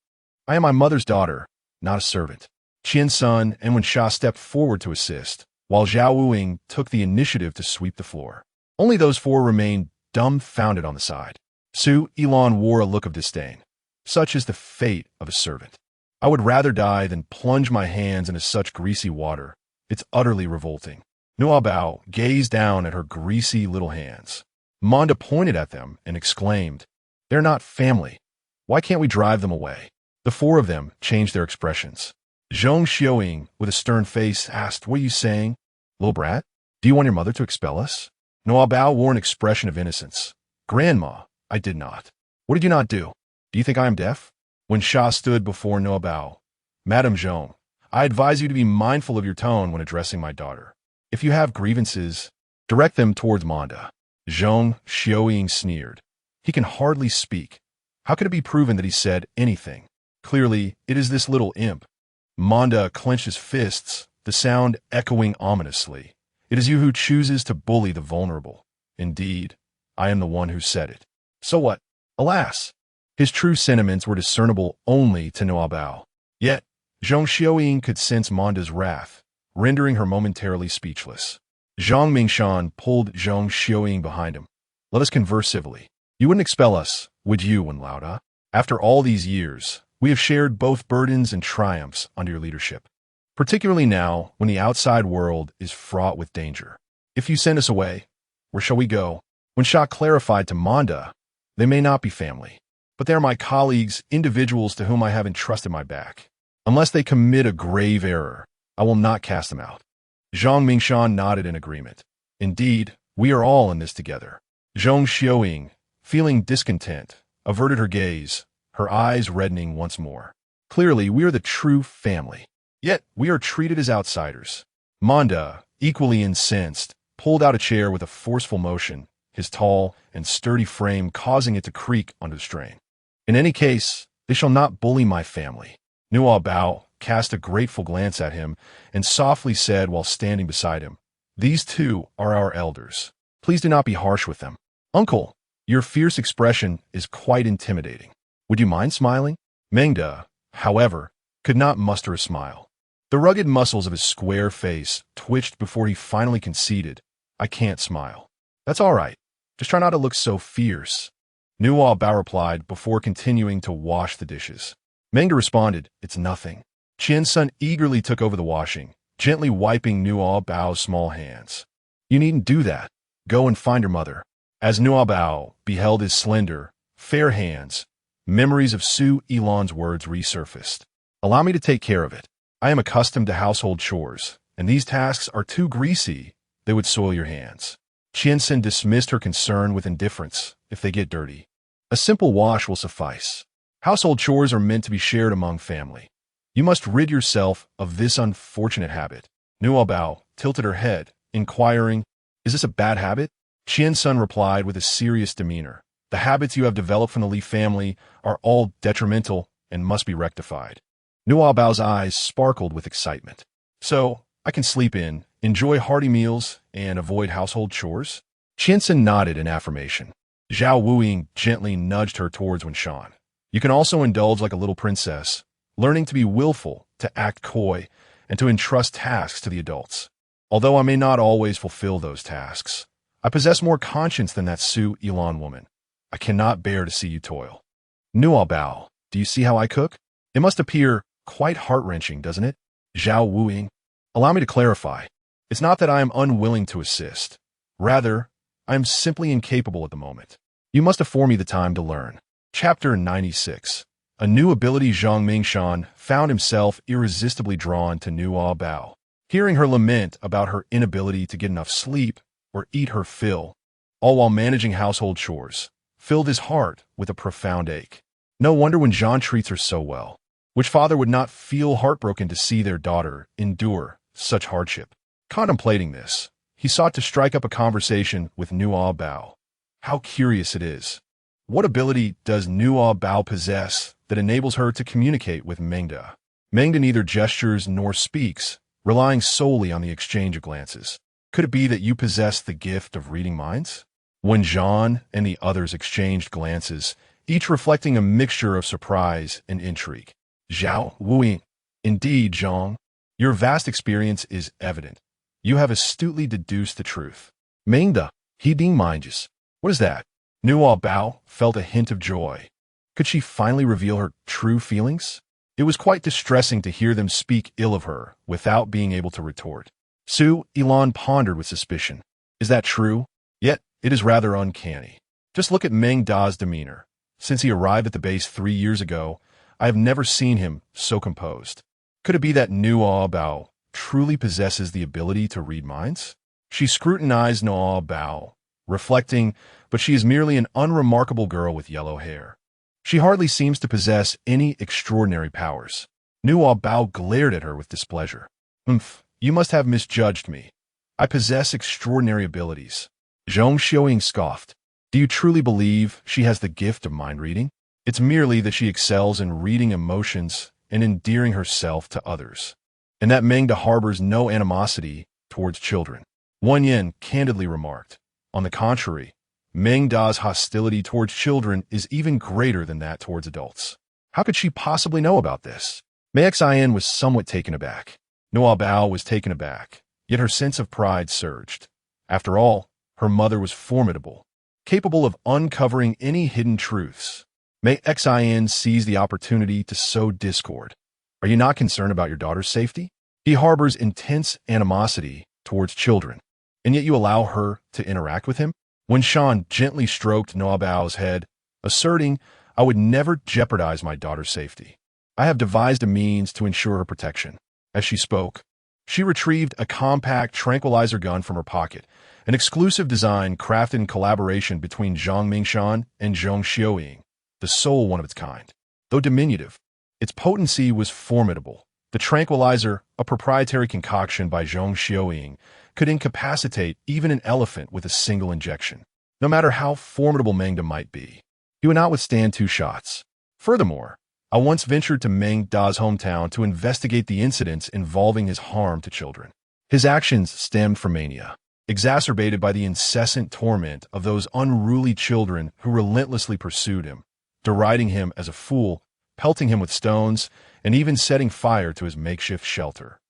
I am my mother's daughter, not a servant. Qiansun and Wen Sha stepped forward to assist, while Zhao Wuying took the initiative to sweep the floor. Only those four remained dumbfounded on the side. Su Ilan wore a look of disdain. Such is the fate of a servant. I would rather die than plunge my hands into such greasy water. It's utterly revolting. Nuobao gazed down at her greasy little hands. Manda pointed at them and exclaimed, They're not family. Why can't we drive them away? The four of them changed their expressions. Zhong Xiaoying, with a stern face, asked, What are you saying? Little brat, do you want your mother to expel us? Nuobao wore an expression of innocence. Grandma, I did not. What did you not do? Do you think I am deaf? When Sha stood before Nuobao, Madame Zhong, I advise you to be mindful of your tone when addressing my daughter. If you have grievances, direct them towards Manda. Zhong Xiaoying sneered. He can hardly speak. How could it be proven that he said anything? Clearly, it is this little imp. Manda clenched his fists, the sound echoing ominously. It is you who chooses to bully the vulnerable. Indeed, I am the one who said it. So what? Alas! His true sentiments were discernible only to Nuobao. Yet, Zhong Xiaoying could sense Manda's wrath, rendering her momentarily speechless. Zhang Mingshan pulled Zhong Xiaoying behind him. Let us converse civilly. You wouldn't expel us, would you, Wen Lauda? After all these years, We have shared both burdens and triumphs under your leadership, particularly now when the outside world is fraught with danger. If you send us away, where shall we go? When Sha clarified to Manda, they may not be family, but they are my colleagues, individuals to whom I have entrusted my back. Unless they commit a grave error, I will not cast them out. Zhang Mingshan nodded in agreement. Indeed, we are all in this together. Zhong Xiaoying, feeling discontent, averted her gaze, her eyes reddening once more. Clearly, we are the true family. Yet, we are treated as outsiders. Manda, equally incensed, pulled out a chair with a forceful motion, his tall and sturdy frame causing it to creak under the strain. In any case, they shall not bully my family. Nuobao cast a grateful glance at him and softly said while standing beside him, "These two are our elders. Please do not be harsh with them. Uncle, your fierce expression is quite intimidating. Would you mind smiling?" Mengda, however, could not muster a smile. The rugged muscles of his square face twitched before he finally conceded, "I can't smile." "That's all right. Just try not to look so fierce," Nuobao replied before continuing to wash the dishes. Mengda responded, "It's nothing." Qian-sun eagerly took over the washing, gently wiping Nuobao's small hands. "You needn't do that. Go and find your mother." As Nuobao beheld his slender, fair hands, memories of Su Elan's words resurfaced. "Allow me to take care of it. I am accustomed to household chores, and these tasks are too greasy. They would soil your hands." Qian-sun dismissed her concern with indifference. "If they get dirty, a simple wash will suffice. Household chores are meant to be shared among family. You must rid yourself of this unfortunate habit." Nuobao tilted her head, inquiring, "Is this a bad habit?" Qian-sun replied with a serious demeanor, "The habits you have developed from the Li family are all detrimental and must be rectified." Nuobao's eyes sparkled with excitement. "So, I can sleep in, enjoy hearty meals, and avoid household chores?" Qian-sun nodded in affirmation. Zhao Wuying gently nudged her towards Wenshan. "You can also indulge like a little princess, learning to be willful, to act coy, and to entrust tasks to the adults. Although I may not always fulfill those tasks, I possess more conscience than that Su Elan woman. I cannot bear to see you toil." "Nuobao, do you see how I cook? It must appear quite heart-wrenching, doesn't it?" Zhao Wuying, "Allow me to clarify. It's not that I am unwilling to assist. Rather, I am simply incapable at the moment. You must afford me the time to learn." Chapter 96. A new ability. Zhang Mingshan found himself irresistibly drawn to Nuobao. Hearing her lament about her inability to get enough sleep or eat her fill, all while managing household chores, filled his heart with a profound ache. No wonder when Zhang treats her so well. Which father would not feel heartbroken to see their daughter endure such hardship? Contemplating this, he sought to strike up a conversation with Nuobao. How curious it is. What ability does Nuobao possess that enables her to communicate with Mengda? Mengda neither gestures nor speaks, relying solely on the exchange of glances. Could it be that you possess the gift of reading minds? When Zhang and the others exchanged glances, each reflecting a mixture of surprise and intrigue. Zhao Wuying, "Indeed, Zhang, your vast experience is evident. You have astutely deduced the truth." Mengda, he ding minds. "What is that?" Nuobao felt a hint of joy. Could she finally reveal her true feelings? It was quite distressing to hear them speak ill of her without being able to retort. Su Elan pondered with suspicion. Is that true? Yet, it is rather uncanny. Just look at Meng Da's demeanor. Since he arrived at the base 3 years ago, I have never seen him so composed. Could it be that Nuobao truly possesses the ability to read minds? She scrutinized Nuobao, reflecting, but she is merely an unremarkable girl with yellow hair. She hardly seems to possess any extraordinary powers. Nuobao glared at her with displeasure. You must have misjudged me. I possess extraordinary abilities." Zhong Xiaoying scoffed. "Do you truly believe she has the gift of mind reading? It's merely that she excels in reading emotions and endearing herself to others, and that Mengda harbors no animosity towards children." Wan Yin candidly remarked. On the contrary, Meng Da's hostility towards children is even greater than that towards adults. How could she possibly know about this? Mei Xian was somewhat taken aback. Nuobao was taken aback, yet her sense of pride surged. After all, her mother was formidable, capable of uncovering any hidden truths. May Xin seize the opportunity to sow discord. Are you not concerned about your daughter's safety? He harbors intense animosity towards children, and yet you allow her to interact with him? When Shan gently stroked Nuobao's head, asserting, I would never jeopardize my daughter's safety. I have devised a means to ensure her protection. As she spoke, she retrieved a compact tranquilizer gun from her pocket, an exclusive design crafted in collaboration between Zhang Mingshan and Zhong Xiuying, the sole one of its kind. Though diminutive, its potency was formidable. The tranquilizer, a proprietary concoction by Zhong Xiuying, could incapacitate even an elephant with a single injection. No matter how formidable Meng Da might be, he would not withstand 2 shots. Furthermore, I once ventured to Meng Da's hometown to investigate the incidents involving his harm to children. His actions stemmed from mania, exacerbated by the incessant torment of those unruly children who relentlessly pursued him, deriding him as a fool, pelting him with stones, and even setting fire to his makeshift shelter.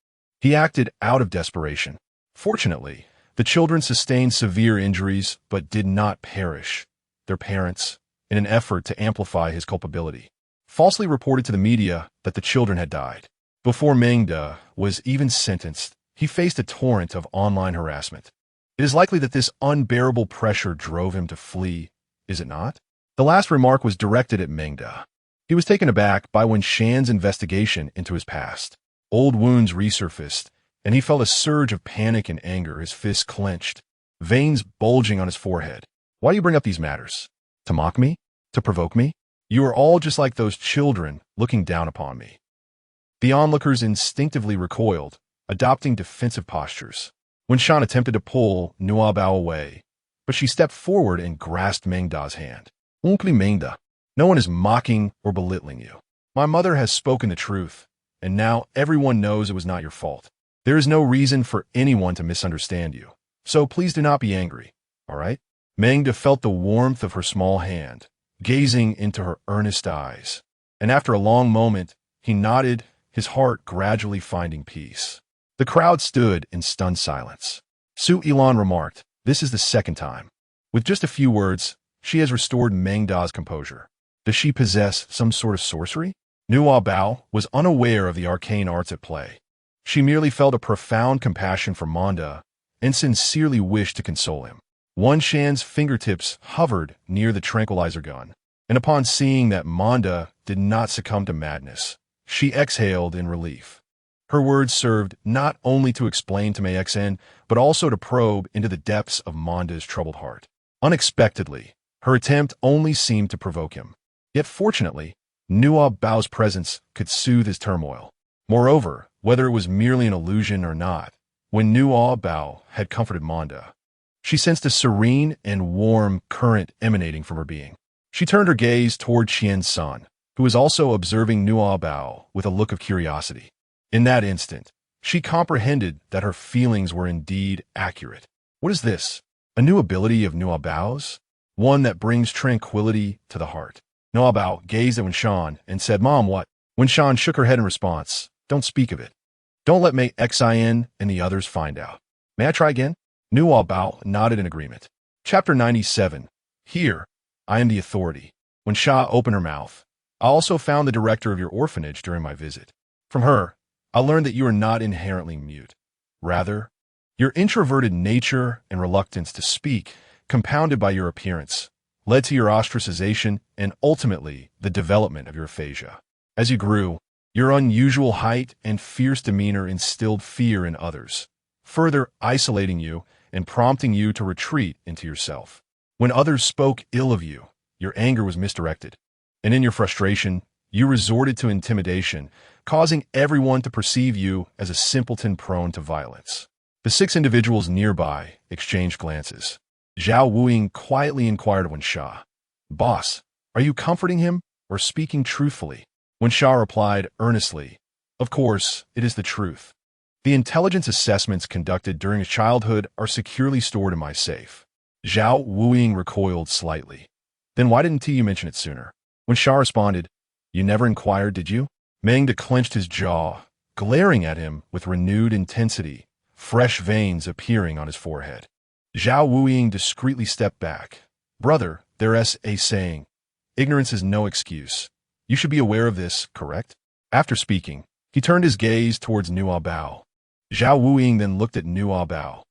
He acted out of desperation. Fortunately, the children sustained severe injuries but did not perish. Their parents, in an effort to amplify his culpability, falsely reported to the media that the children had died. Before Meng Da was even sentenced, he faced a torrent of online harassment. It is likely that this unbearable pressure drove him to flee, is it not? The last remark was directed at Meng Da. He was taken aback by Wen Shan's investigation into his past. Old wounds resurfaced, and he felt a surge of panic and anger, his fists clenched, veins bulging on his forehead. Why do you bring up these matters? To mock me? To provoke me? You are all just like those children looking down upon me. The onlookers instinctively recoiled, adopting defensive postures. When Shan attempted to pull Nuobao away, but she stepped forward and grasped Meng Da's hand. Uncle Meng Da, no one is mocking or belittling you. My mother has spoken the truth, and now everyone knows it was not your fault. There is no reason for anyone to misunderstand you, so please do not be angry, all right? Meng Da felt the warmth of her small hand, gazing into her earnest eyes, and after a long moment, he nodded, his heart gradually finding peace. The crowd stood in stunned silence. Su Ilan remarked, this is the 2nd time. With just a few words, she has restored Meng Da's composure. Does she possess some sort of sorcery? Nuobao was unaware of the arcane arts at play. She merely felt a profound compassion for Manda and sincerely wished to console him. Wen Shan's fingertips hovered near the tranquilizer gun, and upon seeing that Manda did not succumb to madness, she exhaled in relief. Her words served not only to explain to Mei Xen, but also to probe into the depths of Manda's troubled heart. Unexpectedly, her attempt only seemed to provoke him. Yet fortunately, Nuobao's presence could soothe his turmoil. Moreover, whether it was merely an illusion or not, when Nuobao had comforted Manda, she sensed a serene and warm current emanating from her being. She turned her gaze toward Qian-san, who was also observing Nuobao with a look of curiosity. In that instant, she comprehended that her feelings were indeed accurate. What is this? A new ability of Nuobao's? One that brings tranquility to the heart. Nuobao gazed at Wen Shan and said, Mom, what? Wen Shan shook her head in response. Don't speak of it. Don't let Mei Xin and the others find out. May I try again? Nuobao nodded in agreement. Chapter 97. Here, I am the authority. When Sha opened her mouth, I also found the director of your orphanage during my visit. From her, I learned that you are not inherently mute. Rather, your introverted nature and reluctance to speak, compounded by your appearance, led to your ostracization and ultimately the development of your aphasia. As you grew, your unusual height and fierce demeanor instilled fear in others, further isolating you and prompting you to retreat into yourself. When others spoke ill of you, your anger was misdirected, and in your frustration, you resorted to intimidation, causing everyone to perceive you as a simpleton prone to violence. The 6 individuals nearby exchanged glances. Zhao Wuing quietly inquired of Wen Sha, Boss, are you comforting him or speaking truthfully? Wen Sha replied earnestly, Of course, it is the truth. The intelligence assessments conducted during his childhood are securely stored in my safe. Zhao Wuing recoiled slightly. Then why didn't you mention it sooner? Wen Sha responded, You never inquired, did you? Meng Da clenched his jaw, glaring at him with renewed intensity, fresh veins appearing on his forehead. Zhao Wuing discreetly stepped back. Brother, there's a saying, ignorance is no excuse. You should be aware of this, correct? After speaking, he turned his gaze towards Nuobao. Zhao Wuying then looked at Nuobao.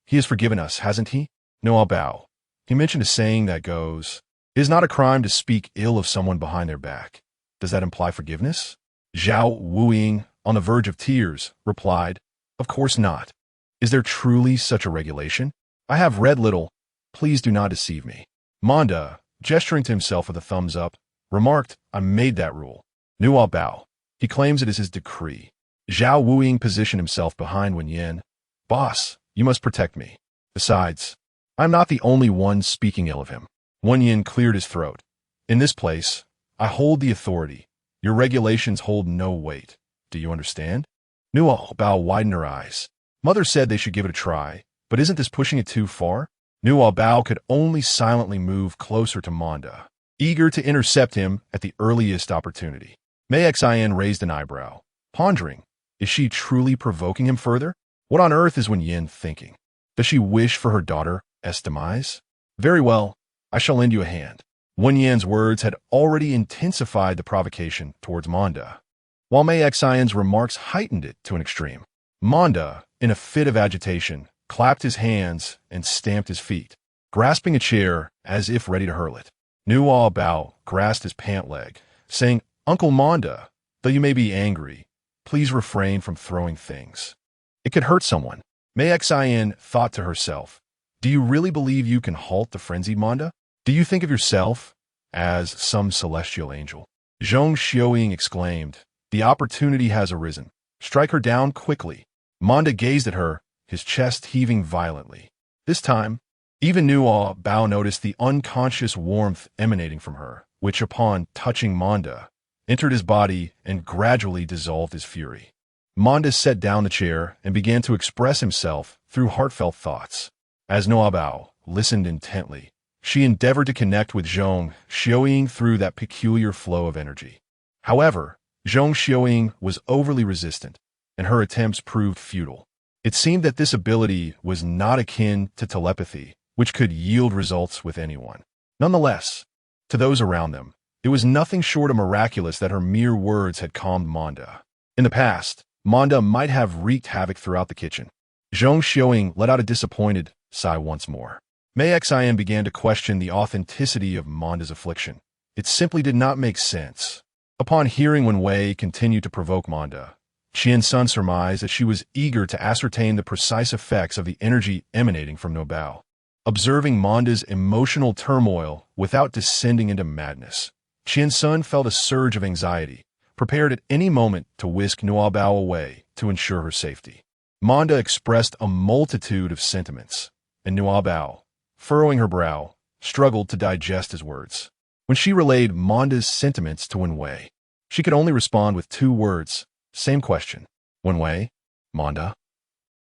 He has forgiven us, hasn't he? Nuobao. He mentioned a saying that goes, "It is not a crime to speak ill of someone behind their back." Does that imply forgiveness? Zhao Wuying, on the verge of tears, replied, "Of course not. Is there truly such a regulation? I have read little. Please do not deceive me." Manda, gesturing to himself with a thumbs up, remarked, "I made that rule." Nuobao. He claims it is his decree. Zhao Wuying positioned himself behind Wen Yin. "Boss, you must protect me. Besides, I'm not the only one speaking ill of him." Wen Yin cleared his throat. "In this place, I hold the authority. Your regulations hold no weight. Do you understand?" Nuobao widened her eyes. Mother said they should give it a try, but isn't this pushing it too far? Nuobao could only silently move closer to Manda, eager to intercept him at the earliest opportunity. Mei Xin raised an eyebrow, pondering, is she truly provoking him further? What on earth is Wen Yin thinking? Does she wish for her daughter's demise? Very well, I shall lend you a hand. Wen Yin's words had already intensified the provocation towards Manda, while Mei Xin's remarks heightened it to an extreme. Manda, in a fit of agitation, clapped his hands and stamped his feet, grasping a chair as if ready to hurl it. Nuobao grasped his pant leg, saying, "Uncle Manda, though you may be angry, please refrain from throwing things. It could hurt someone." Mei Xin thought to herself, "Do you really believe you can halt the frenzied Manda? Do you think of yourself as some celestial angel?" Zhong Xiaoying exclaimed, "The opportunity has arisen. Strike her down quickly." Manda gazed at her, his chest heaving violently. This time, even Nuobao noticed the unconscious warmth emanating from her, which, upon touching Manda, entered his body and gradually dissolved his fury. Manda set down the chair and began to express himself through heartfelt thoughts. As Nuobao listened intently, she endeavored to connect with Zhong Xiaoying through that peculiar flow of energy. However, Zhong Xiaoying was overly resistant, and her attempts proved futile. It seemed that this ability was not akin to telepathy, which could yield results with anyone. Nonetheless, to those around them, it was nothing short of miraculous that her mere words had calmed Manda. In the past, Manda might have wreaked havoc throughout the kitchen. Zhong Xiaoying let out a disappointed sigh once more. Mei Xin began to question the authenticity of Manda's affliction. It simply did not make sense. Upon hearing Wen Wei continue to provoke Manda, Qian Sun surmised that she was eager to ascertain the precise effects of the energy emanating from Nuobao. Observing Manda's emotional turmoil without descending into madness, Qian Sun felt a surge of anxiety, prepared at any moment to whisk Nuobao away to ensure her safety. Manda expressed a multitude of sentiments, and Nuobao, furrowing her brow, struggled to digest his words. When she relayed Manda's sentiments to Wen Wei, she could only respond with two words. Same question. Wen Wei? Manda?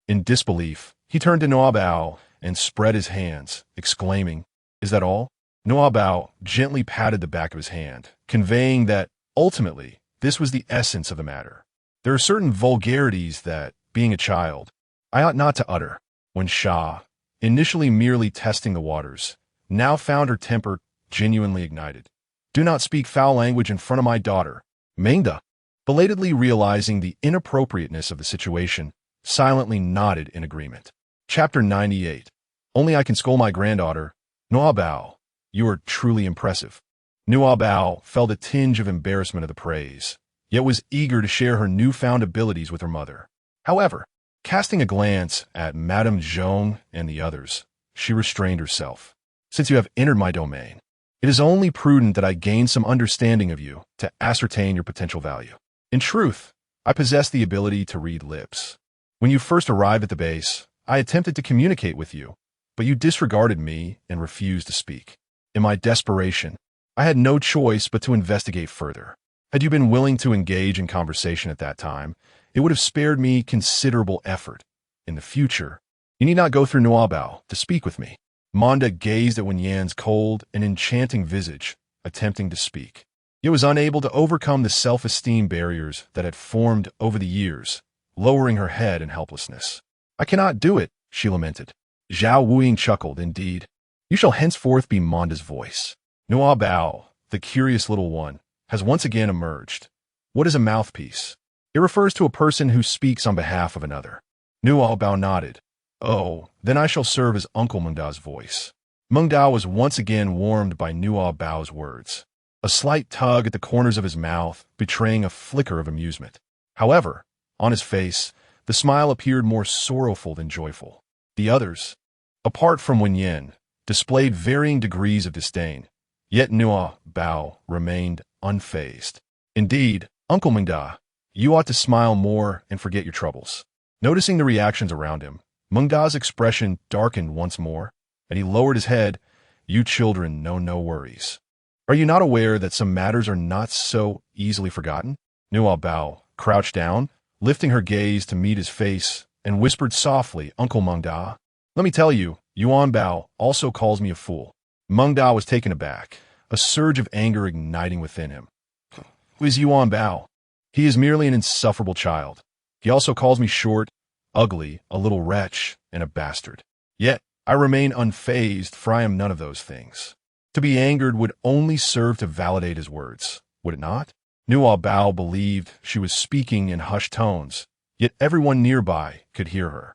In disbelief, he turned to Nuobao and spread his hands, exclaiming, "Is that all?" Nuobao gently patted the back of his hand, conveying that, ultimately, this was the essence of the matter. There are certain vulgarities that, being a child, I ought not to utter. When Sha, initially merely testing the waters, now found her temper genuinely ignited. "Do not speak foul language in front of my daughter, Manda." Belatedly realizing the inappropriateness of the situation, silently nodded in agreement. Chapter 98. Only I can scold my granddaughter. Nuobao, you are truly impressive. Nuobao felt a tinge of embarrassment of the praise, yet was eager to share her newfound abilities with her mother. However, casting a glance at Madame Zhong and the others, she restrained herself. "Since you have entered my domain, it is only prudent that I gain some understanding of you to ascertain your potential value. In truth, I possess the ability to read lips. When you first arrived at the base, I attempted to communicate with you, but you disregarded me and refused to speak. In my desperation, I had no choice but to investigate further. Had you been willing to engage in conversation at that time, it would have spared me considerable effort. In the future, you need not go through Nuobao to speak with me." Manda gazed at Wen Yan's cold and enchanting visage, attempting to speak. Yet was unable to overcome the self-esteem barriers that had formed over the years, lowering her head in helplessness. "I cannot do it," she lamented. Zhao Wuying chuckled, "Indeed, you shall henceforth be Manda's voice." Nuobao, the curious little one, has once again emerged. What is a mouthpiece? It refers to a person who speaks on behalf of another. Nuobao nodded. Oh, then I shall serve as Uncle Mengdao's voice. Mengdao was once again warmed by Nuobao's words, a slight tug at the corners of his mouth betraying a flicker of amusement. However, on his face, the smile appeared more sorrowful than joyful. The others, apart from Wenyan, displayed varying degrees of disdain, yet Nuobao remained unfazed. Indeed, Uncle Mengda, you ought to smile more and forget your troubles. Noticing the reactions around him, Mengda's expression darkened once more, and he lowered his head. You children know no worries. Are you not aware that some matters are not so easily forgotten? Nuobao crouched down, lifting her gaze to meet his face, and whispered softly, Uncle Mengda, let me tell you, Yuanbao also calls me a fool. Mengda was taken aback, a surge of anger igniting within him. Who is Yuanbao? He is merely an insufferable child. He also calls me short, ugly, a little wretch, and a bastard. Yet, I remain unfazed, for I am none of those things. To be angered would only serve to validate his words, would it not? Nuobao believed she was speaking in hushed tones, yet everyone nearby could hear her.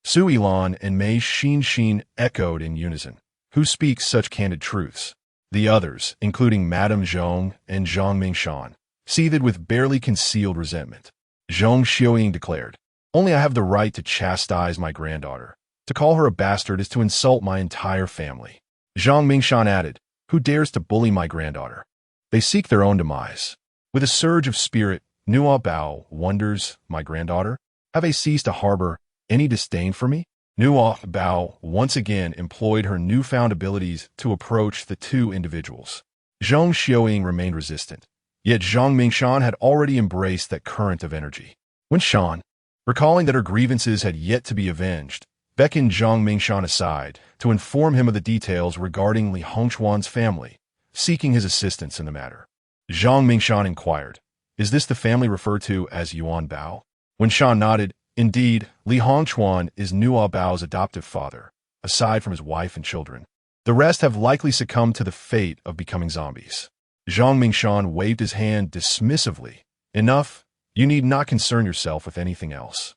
Su Ilan and Mei Xin echoed in unison. Who speaks such candid truths? The others, including Madame Zhong and Zhang Mingshan, seethed with barely concealed resentment. Zhong Xiuying declared, only I have the right to chastise my granddaughter. To call her a bastard is to insult my entire family. Zhang Mingshan added, who dares to bully my granddaughter? They seek their own demise. With a surge of spirit, Nuobao wonders, my granddaughter, have they ceased to harbor any disdain for me? Nuobao once again employed her newfound abilities to approach the two individuals. Zhong Xiuying remained resistant, yet Zhang Mingshan had already embraced that current of energy. When Shan, recalling that her grievances had yet to be avenged, beckoned Zhang Mingshan aside to inform him of the details regarding Li Hongchuan's family, seeking his assistance in the matter. Zhang Mingshan inquired, is this the family referred to as Yuanbao? When Shan nodded, indeed, Li Hongchuan is Nuobao's adoptive father, aside from his wife and children. The rest have likely succumbed to the fate of becoming zombies. Zhang Mingshan waved his hand dismissively. Enough, you need not concern yourself with anything else.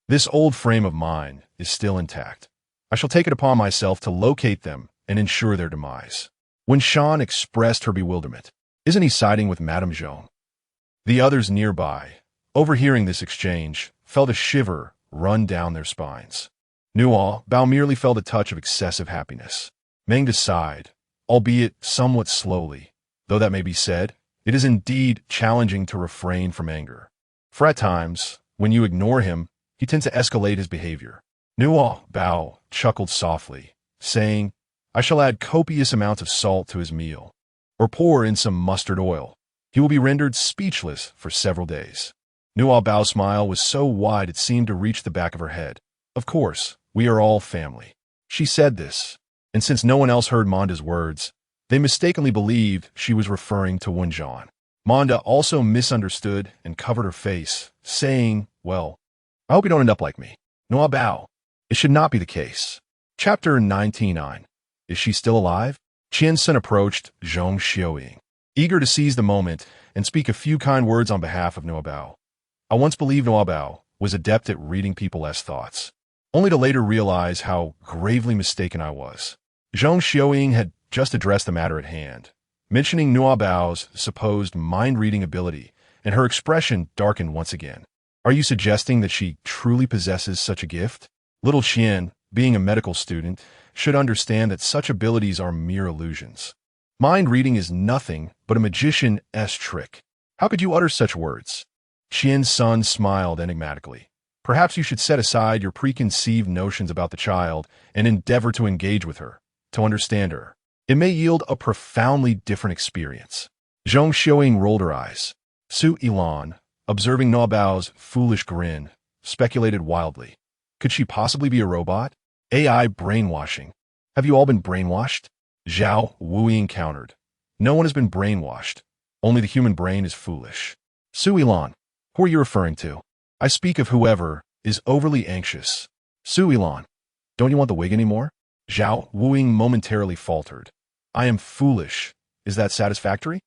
This old frame of mine is still intact. I shall take it upon myself to locate them and ensure their demise. When Shan expressed her bewilderment, isn't he siding with Madame Zhong? The others nearby, overhearing this exchange, felt a shiver run down their spines. Nuobao merely felt a touch of excessive happiness. Mengda sighed, albeit somewhat slowly. Though that may be said, it is indeed challenging to refrain from anger. For at times, when you ignore him, he tends to escalate his behavior. Nuobao chuckled softly, saying, I shall add copious amounts of salt to his meal, or pour in some mustard oil. He will be rendered speechless for several days. Nuobao's smile was so wide it seemed to reach the back of her head. Of course, we are all family. She said this, and since no one else heard Manda's words, they mistakenly believed she was referring to Wenjan. Manda also misunderstood and covered her face, saying, well, I hope you don't end up like me. Nuobao, it should not be the case. Chapter 99. Is she still alive? Qiansun approached Zhong Xiuying, eager to seize the moment and speak a few kind words on behalf of Nuobao. I once believed Nuobao was adept at reading people's thoughts, only to later realize how gravely mistaken I was. Zhong Xiuying had just addressed the matter at hand, mentioning Nuobao's supposed mind-reading ability, and her expression darkened once again. Are you suggesting that she truly possesses such a gift? Little Qian, being a medical student, should understand that such abilities are mere illusions. Mind-reading is nothing but a magician's trick. How could you utter such words? Qian's son smiled enigmatically. Perhaps you should set aside your preconceived notions about the child and endeavor to engage with her, to understand her. It may yield a profoundly different experience. Zhong Xiuying rolled her eyes. Su Ilan, observing Nuobao's foolish grin, speculated wildly. Could she possibly be a robot? AI brainwashing. Have you all been brainwashed? Zhao Wuyi countered. No one has been brainwashed. Only the human brain is foolish. Su Ilan, who are you referring to? I speak of whoever is overly anxious. Su Ilan, don't you want the wig anymore? Zhao Wuyi momentarily faltered. I am foolish. Is that satisfactory?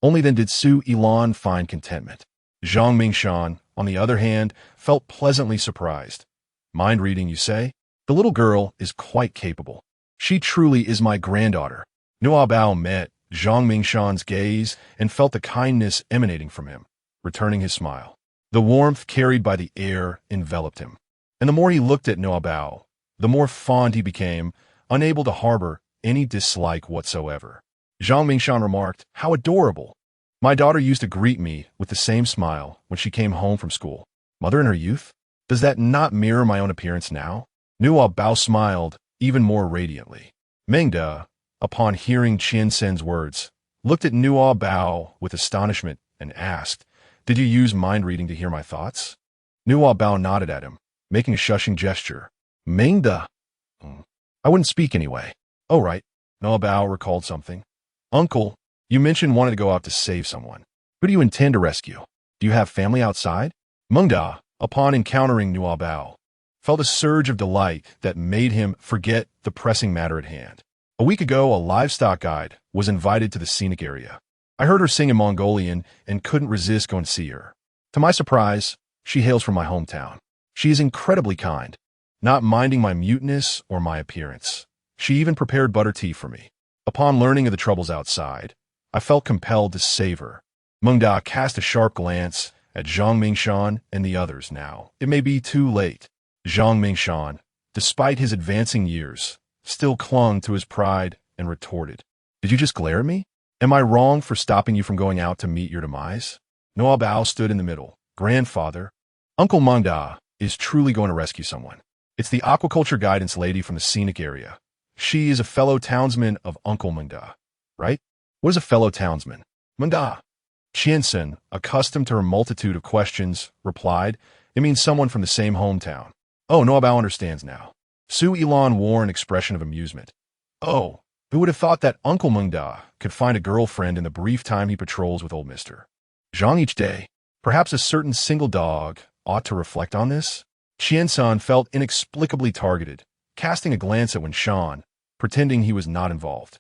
Only then did Su Ilan find contentment. Zhang Mingshan, on the other hand, felt pleasantly surprised. Mind reading, you say? The little girl is quite capable. She truly is my granddaughter. Nuobao met Zhang Mingshan's gaze and felt the kindness emanating from him, returning his smile. The warmth carried by the air enveloped him. And the more he looked at Nuobao, the more fond he became, unable to harbor any dislike whatsoever. Zhang Mingshan remarked, "How adorable! My daughter used to greet me with the same smile when she came home from school. Mother in her youth? Does that not mirror my own appearance now?" Nuobao smiled even more radiantly. Mengda, upon hearing Qiansen's words, looked at Nuobao with astonishment and asked, "Did you use mind reading to hear my thoughts?" Nuobao nodded at him, making a shushing gesture. Mengda. I wouldn't speak anyway. Oh, right. Nuobao recalled something. Uncle, you mentioned wanting to go out to save someone. Who do you intend to rescue? Do you have family outside? Mengda, upon encountering Nuobao, felt a surge of delight that made him forget the pressing matter at hand. A week ago, a livestock guide was invited to the scenic area. I heard her sing in Mongolian and couldn't resist going to see her. To my surprise, she hails from my hometown. She is incredibly kind, not minding my muteness or my appearance. She even prepared butter tea for me. Upon learning of the troubles outside, I felt compelled to save her. Mengda cast a sharp glance at Zhang Mingshan and the others now. It may be too late. Zhang Mingshan, despite his advancing years, still clung to his pride and retorted, "Did you just glare at me? Am I wrong for stopping you from going out to meet your demise?" Nuobao stood in the middle. Grandfather, Uncle Mengda is truly going to rescue someone. It's the aquaculture guidance lady from the scenic area. She is a fellow townsman of Uncle Mengda, right? What is a fellow townsman? Mengda. Qiansen, accustomed to her multitude of questions, replied, "It means someone from the same hometown." Oh, Nuobao understands now. Su Ilan wore an expression of amusement. Oh, who would have thought that Uncle Mengda could find a girlfriend in the brief time he patrols with old Mr. Zhang each day? Perhaps a certain single dog ought to reflect on this? Qiansan felt inexplicably targeted, casting a glance at Wenshan, pretending he was not involved.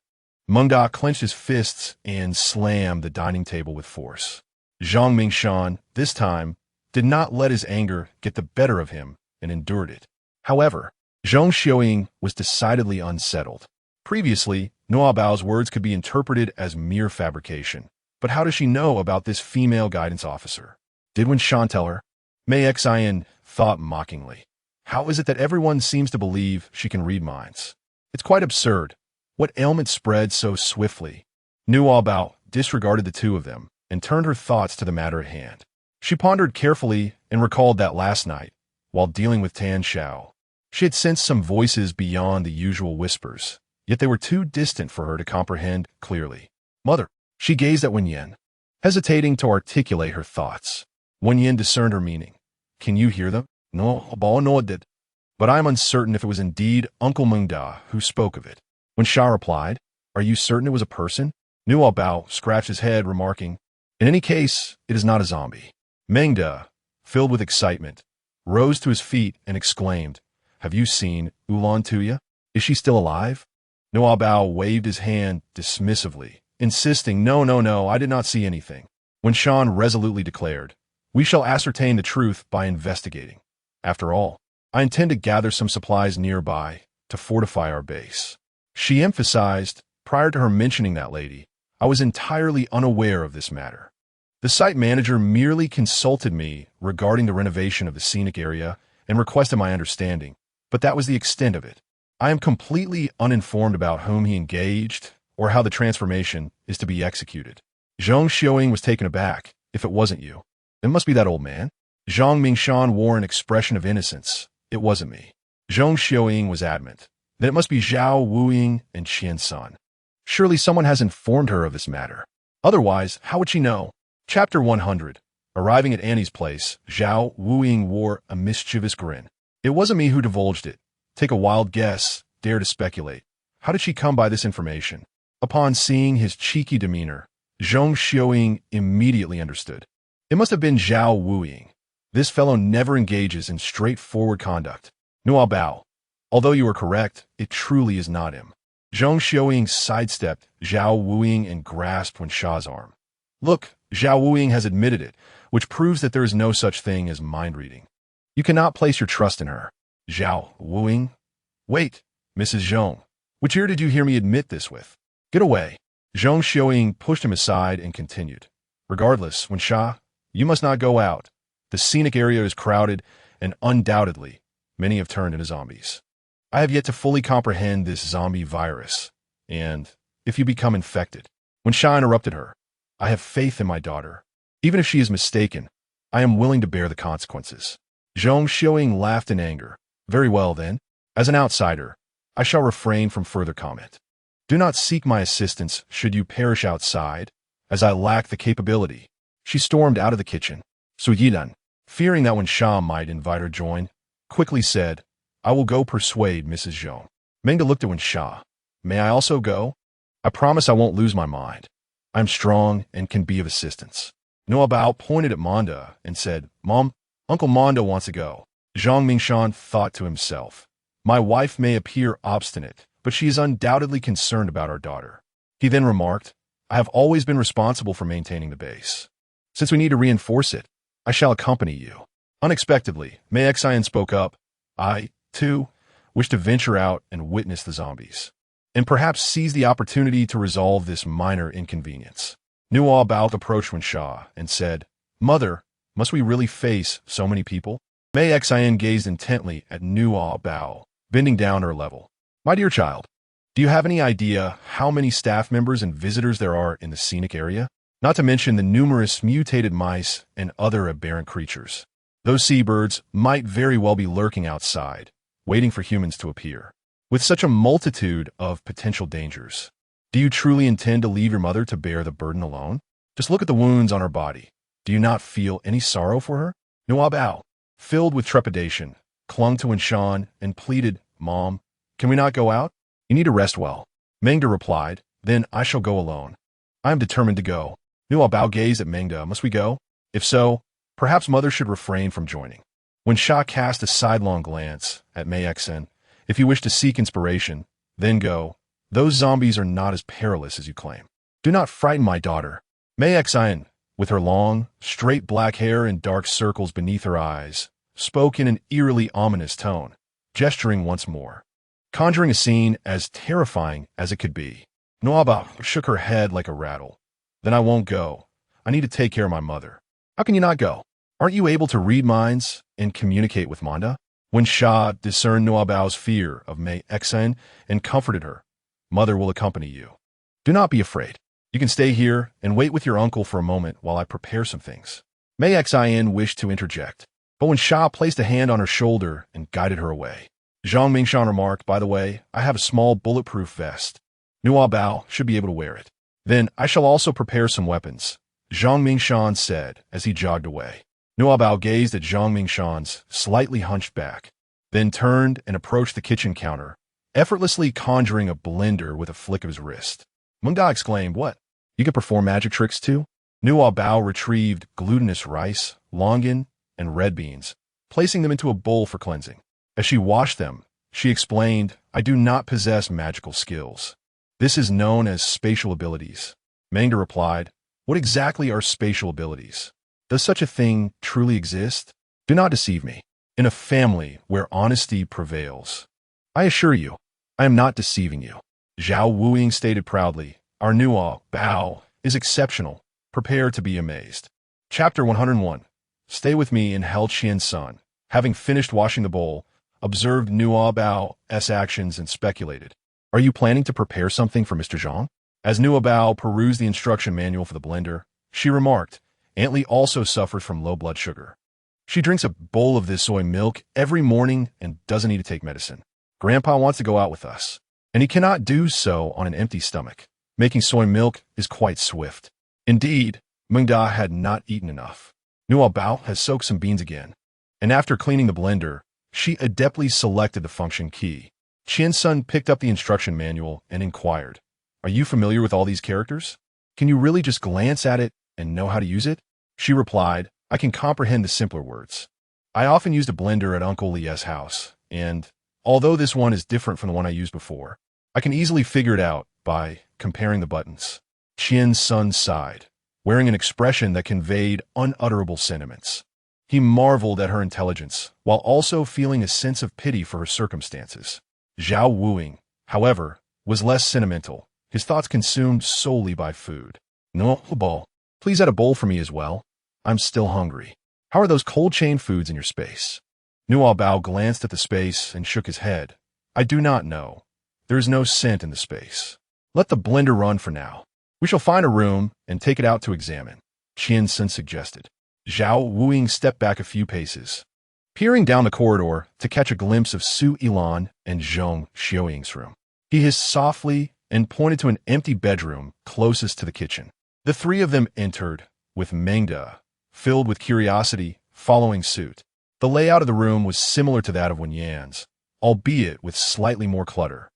Mengda clenched his fists and slammed the dining table with force. Zhang Mingshan, this time, did not let his anger get the better of him and endured it. However, Zhong Xiaoying was decidedly unsettled. Previously, Nuobao's words could be interpreted as mere fabrication. But how does she know about this female guidance officer? Did Wenshan tell her? Mei Xian thought mockingly. How is it that everyone seems to believe she can read minds? It's quite absurd. What ailment spread so swiftly? Nuobao disregarded the two of them and turned her thoughts to the matter at hand. She pondered carefully and recalled that last night, while dealing with Tan Shao, she had sensed some voices beyond the usual whispers, yet they were too distant for her to comprehend clearly. Mother, she gazed at Wen Yen, hesitating to articulate her thoughts. Wen Yen discerned her meaning. Can you hear them? No, Bao nodded. But I am uncertain if it was indeed Uncle Mengda who spoke of it. When Sha replied, Are you certain it was a person? Nuobao scratched his head, remarking, In any case, it is not a zombie. Mengda, filled with excitement, rose to his feet and exclaimed, Have you seen Ulan Tuya? Is she still alive? Nuobao waved his hand dismissively, insisting, No, I did not see anything. When Shan resolutely declared, We shall ascertain the truth by investigating. After all, I intend to gather some supplies nearby to fortify our base. She emphasized, prior to her mentioning that lady, I was entirely unaware of this matter. The site manager merely consulted me regarding the renovation of the scenic area and requested my understanding, but that was the extent of it. I am completely uninformed about whom he engaged or how the transformation is to be executed. Zhong Xiaoying was taken aback. If it wasn't you, it must be that old man. Zhang Mingshan wore an expression of innocence. It wasn't me. Zhong Xiaoying was adamant. Then it must be Zhao Wuying and Qiansan. Surely someone has informed her of this matter. Otherwise, how would she know? Chapter 100. Arriving at Annie's place, Zhao Wuying wore a mischievous grin. It wasn't me who divulged it. Take a wild guess, dare to speculate. How did she come by this information? Upon seeing his cheeky demeanor, Zhong Xiaoying immediately understood. It must have been Zhao Wuying. This fellow never engages in straightforward conduct. Nuobao, although you are correct, it truly is not him. Zhong Xiaoying sidestepped Zhao Wuying and grasped Wen Sha's arm. Look, Zhao Wuying has admitted it, which proves that there is no such thing as mind reading. You cannot place your trust in her. Zhao Wuying? Wait, Mrs. Zhong. Which ear did you hear me admit this with? Get away. Zhong Xiaoying pushed him aside and continued. Regardless, Wen Sha, you must not go out. The scenic area is crowded, and undoubtedly, many have turned into zombies. I have yet to fully comprehend this zombie virus, and if you become infected. Wen Sha interrupted her. I have faith in my daughter. Even if she is mistaken, I am willing to bear the consequences. Zhong Xiaoying laughed in anger. Very well, then. As an outsider, I shall refrain from further comment. Do not seek my assistance should you perish outside, as I lack the capability. She stormed out of the kitchen. Su Yidan, fearing that Wen Sha might invite her join, quickly said, I will go persuade Mrs. Zhong. Mengda looked at Wen Sha. May I also go? I promise I won't lose my mind. I am strong and can be of assistance. Nuobao pointed at Manda and said, Mom, Uncle Manda wants to go. Zhang Mingshan thought to himself, my wife may appear obstinate, but she is undoubtedly concerned about our daughter. He then remarked, I have always been responsible for maintaining the base. Since we need to reinforce it, I shall accompany you. Unexpectedly, Mei Xian spoke up. I, too, wish to venture out and witness the zombies, and perhaps seize the opportunity to resolve this minor inconvenience. Nuobao approached Wen Sha and said, Mother, must we really face so many people? Mei Xian gazed intently at Nuobao, bending down her level. My dear child, do you have any idea how many staff members and visitors there are in the scenic area? Not to mention the numerous mutated mice and other aberrant creatures. Those seabirds might very well be lurking outside, waiting for humans to appear. With such a multitude of potential dangers, do you truly intend to leave your mother to bear the burden alone? Just look at the wounds on her body. Do you not feel any sorrow for her? Nuobao, filled with trepidation, clung to Wen Shan and pleaded, Mom, can we not go out? You need to rest well. Mengda replied, Then I shall go alone. I am determined to go. Nuobao gazed at Mengda. Must we go? If so, perhaps Mother should refrain from joining. Wen Sha cast a sidelong glance at Mei Xian. If you wish to seek inspiration, then go. Those zombies are not as perilous as you claim. Do not frighten my daughter. Mei Xian, with her long, straight black hair and dark circles beneath her eyes, spoke in an eerily ominous tone, gesturing once more, conjuring a scene as terrifying as it could be. Nuobao shook her head like a rattle. Then I won't go. I need to take care of my mother. How can you not go? Aren't you able to read minds and communicate with Manda? Wen Sha discerned Nuobao's fear of Mei Xian and comforted her. Mother will accompany you. Do not be afraid. You can stay here and wait with your uncle for a moment while I prepare some things. Mei Xian wished to interject, but Wen Sha placed a hand on her shoulder and guided her away. Zhang Mingshan remarked, by the way, I have a small bulletproof vest. Nuobao should be able to wear it. Then I shall also prepare some weapons, Zhang Mingshan said as he jogged away. Nuobao gazed at Zhang Mingshan's slightly hunched back, then turned and approached the kitchen counter, effortlessly conjuring a blender with a flick of his wrist. Mengda exclaimed, What? You can perform magic tricks too? Nuobao retrieved glutinous rice, longan, and red beans, placing them into a bowl for cleansing. As she washed them, she explained, I do not possess magical skills. This is known as spatial abilities. Mengda replied, What exactly are spatial abilities? Does such a thing truly exist? Do not deceive me. In a family where honesty prevails, I assure you, I am not deceiving you. Zhao Wuying stated proudly, Our Nuobao is exceptional. Prepare to be amazed. Chapter 101. Stay with me in Hell Qian Sun. Having finished washing the bowl, observed Nuobao's actions and speculated, Are you planning to prepare something for Mr. Zhang? As Nuobao perused the instruction manual for the blender, she remarked, Aunt Li also suffers from low blood sugar. She drinks a bowl of this soy milk every morning and doesn't need to take medicine. Grandpa wants to go out with us, and he cannot do so on an empty stomach. Making soy milk is quite swift. Indeed, Mengda had not eaten enough. Nuobao has soaked some beans again, and after cleaning the blender, she adeptly selected the function key. Qian Sun picked up the instruction manual and inquired, Are you familiar with all these characters? Can you really just glance at it and know how to use it? She replied, I can comprehend the simpler words. I often used a blender at Uncle Li's house, and although this one is different from the one I used before, I can easily figure it out by comparing the buttons. Qian Sun sighed, wearing an expression that conveyed unutterable sentiments. He marveled at her intelligence, while also feeling a sense of pity for her circumstances. Zhao Wuing, however, was less sentimental, his thoughts consumed solely by food. Nuobao, please add a bowl for me as well. I'm still hungry. How are those cold chain foods in your space? Nuobao glanced at the space and shook his head. I do not know. There is no scent in the space. Let the blender run for now. We shall find a room and take it out to examine, Qian Sun suggested. Zhao Wuing stepped back a few paces, peering down the corridor to catch a glimpse of Su Yilan and Zhong Xiuying's room. He hissed softly and pointed to an empty bedroom closest to the kitchen. The three of them entered, with Mengda, filled with curiosity, following suit. The layout of the room was similar to that of Wenyan's, albeit with slightly more clutter.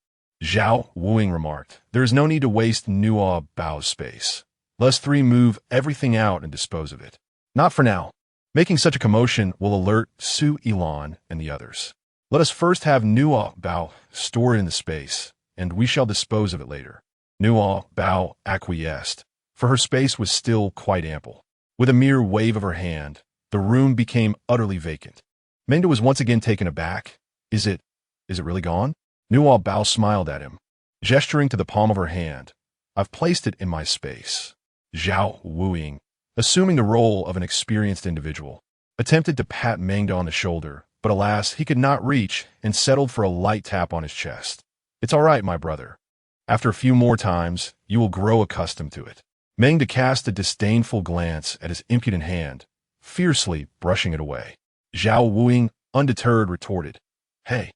Zhao Wuing remarked, there is no need to waste Nuobao's space. Let us three move everything out and dispose of it. Not for now. Making such a commotion will alert Su Yilan and the others. Let us first have Nuobao store it in the space, and we shall dispose of it later. Nuobao acquiesced, for her space was still quite ample. With a mere wave of her hand, the room became utterly vacant. Mengda was once again taken aback. Is it really gone? Nuobao smiled at him, gesturing to the palm of her hand. I've placed it in my space. Zhao Wuing, assuming the role of an experienced individual, attempted to pat Mengda on the shoulder, but alas, he could not reach and settled for a light tap on his chest. It's all right, my brother. After a few more times, you will grow accustomed to it. Mengda cast a disdainful glance at his impudent hand, fiercely brushing it away. Zhao Wuing, undeterred, retorted, Hey.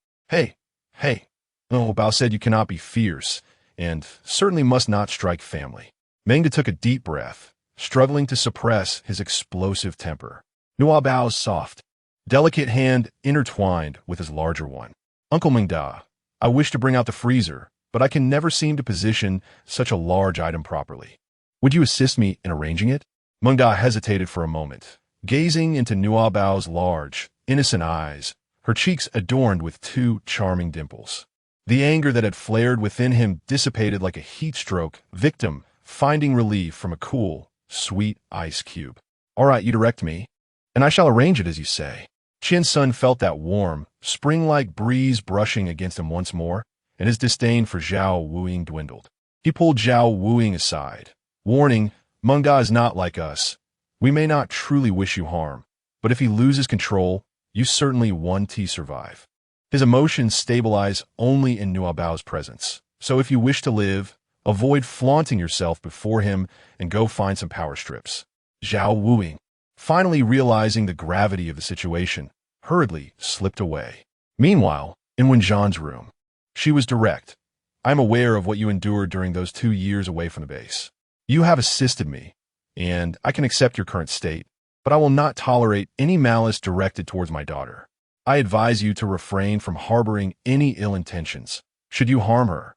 Nuobao said you cannot be fierce, and certainly must not strike family. Mengda took a deep breath, struggling to suppress his explosive temper. Nuobao's soft, delicate hand intertwined with his larger one. Uncle Mengda, I wish to bring out the freezer, but I can never seem to position such a large item properly. Would you assist me in arranging it? Mengda hesitated for a moment, gazing into Nuobao's large, innocent eyes, her cheeks adorned with two charming dimples. The anger that had flared within him dissipated like a heat stroke victim finding relief from a cool, sweet ice cube. All right, you direct me, and I shall arrange it as you say. Qian Sun felt that warm, spring-like breeze brushing against him once more, and his disdain for Zhao Wuing dwindled. He pulled Zhao Wuing aside, warning, Mengda is not like us. We may not truly wish you harm, but if he loses control, you certainly won't survive. His emotions stabilize only in Nuobao's presence, so if you wish to live, avoid flaunting yourself before him and go find some power strips. Zhao Wuing, finally realizing the gravity of the situation, hurriedly slipped away. Meanwhile, in Wenzhan's room, she was direct. I'm aware of what you endured during those 2 years away from the base. You have assisted me, and I can accept your current state, but I will not tolerate any malice directed towards my daughter. I advise you to refrain from harboring any ill intentions. Should you harm her,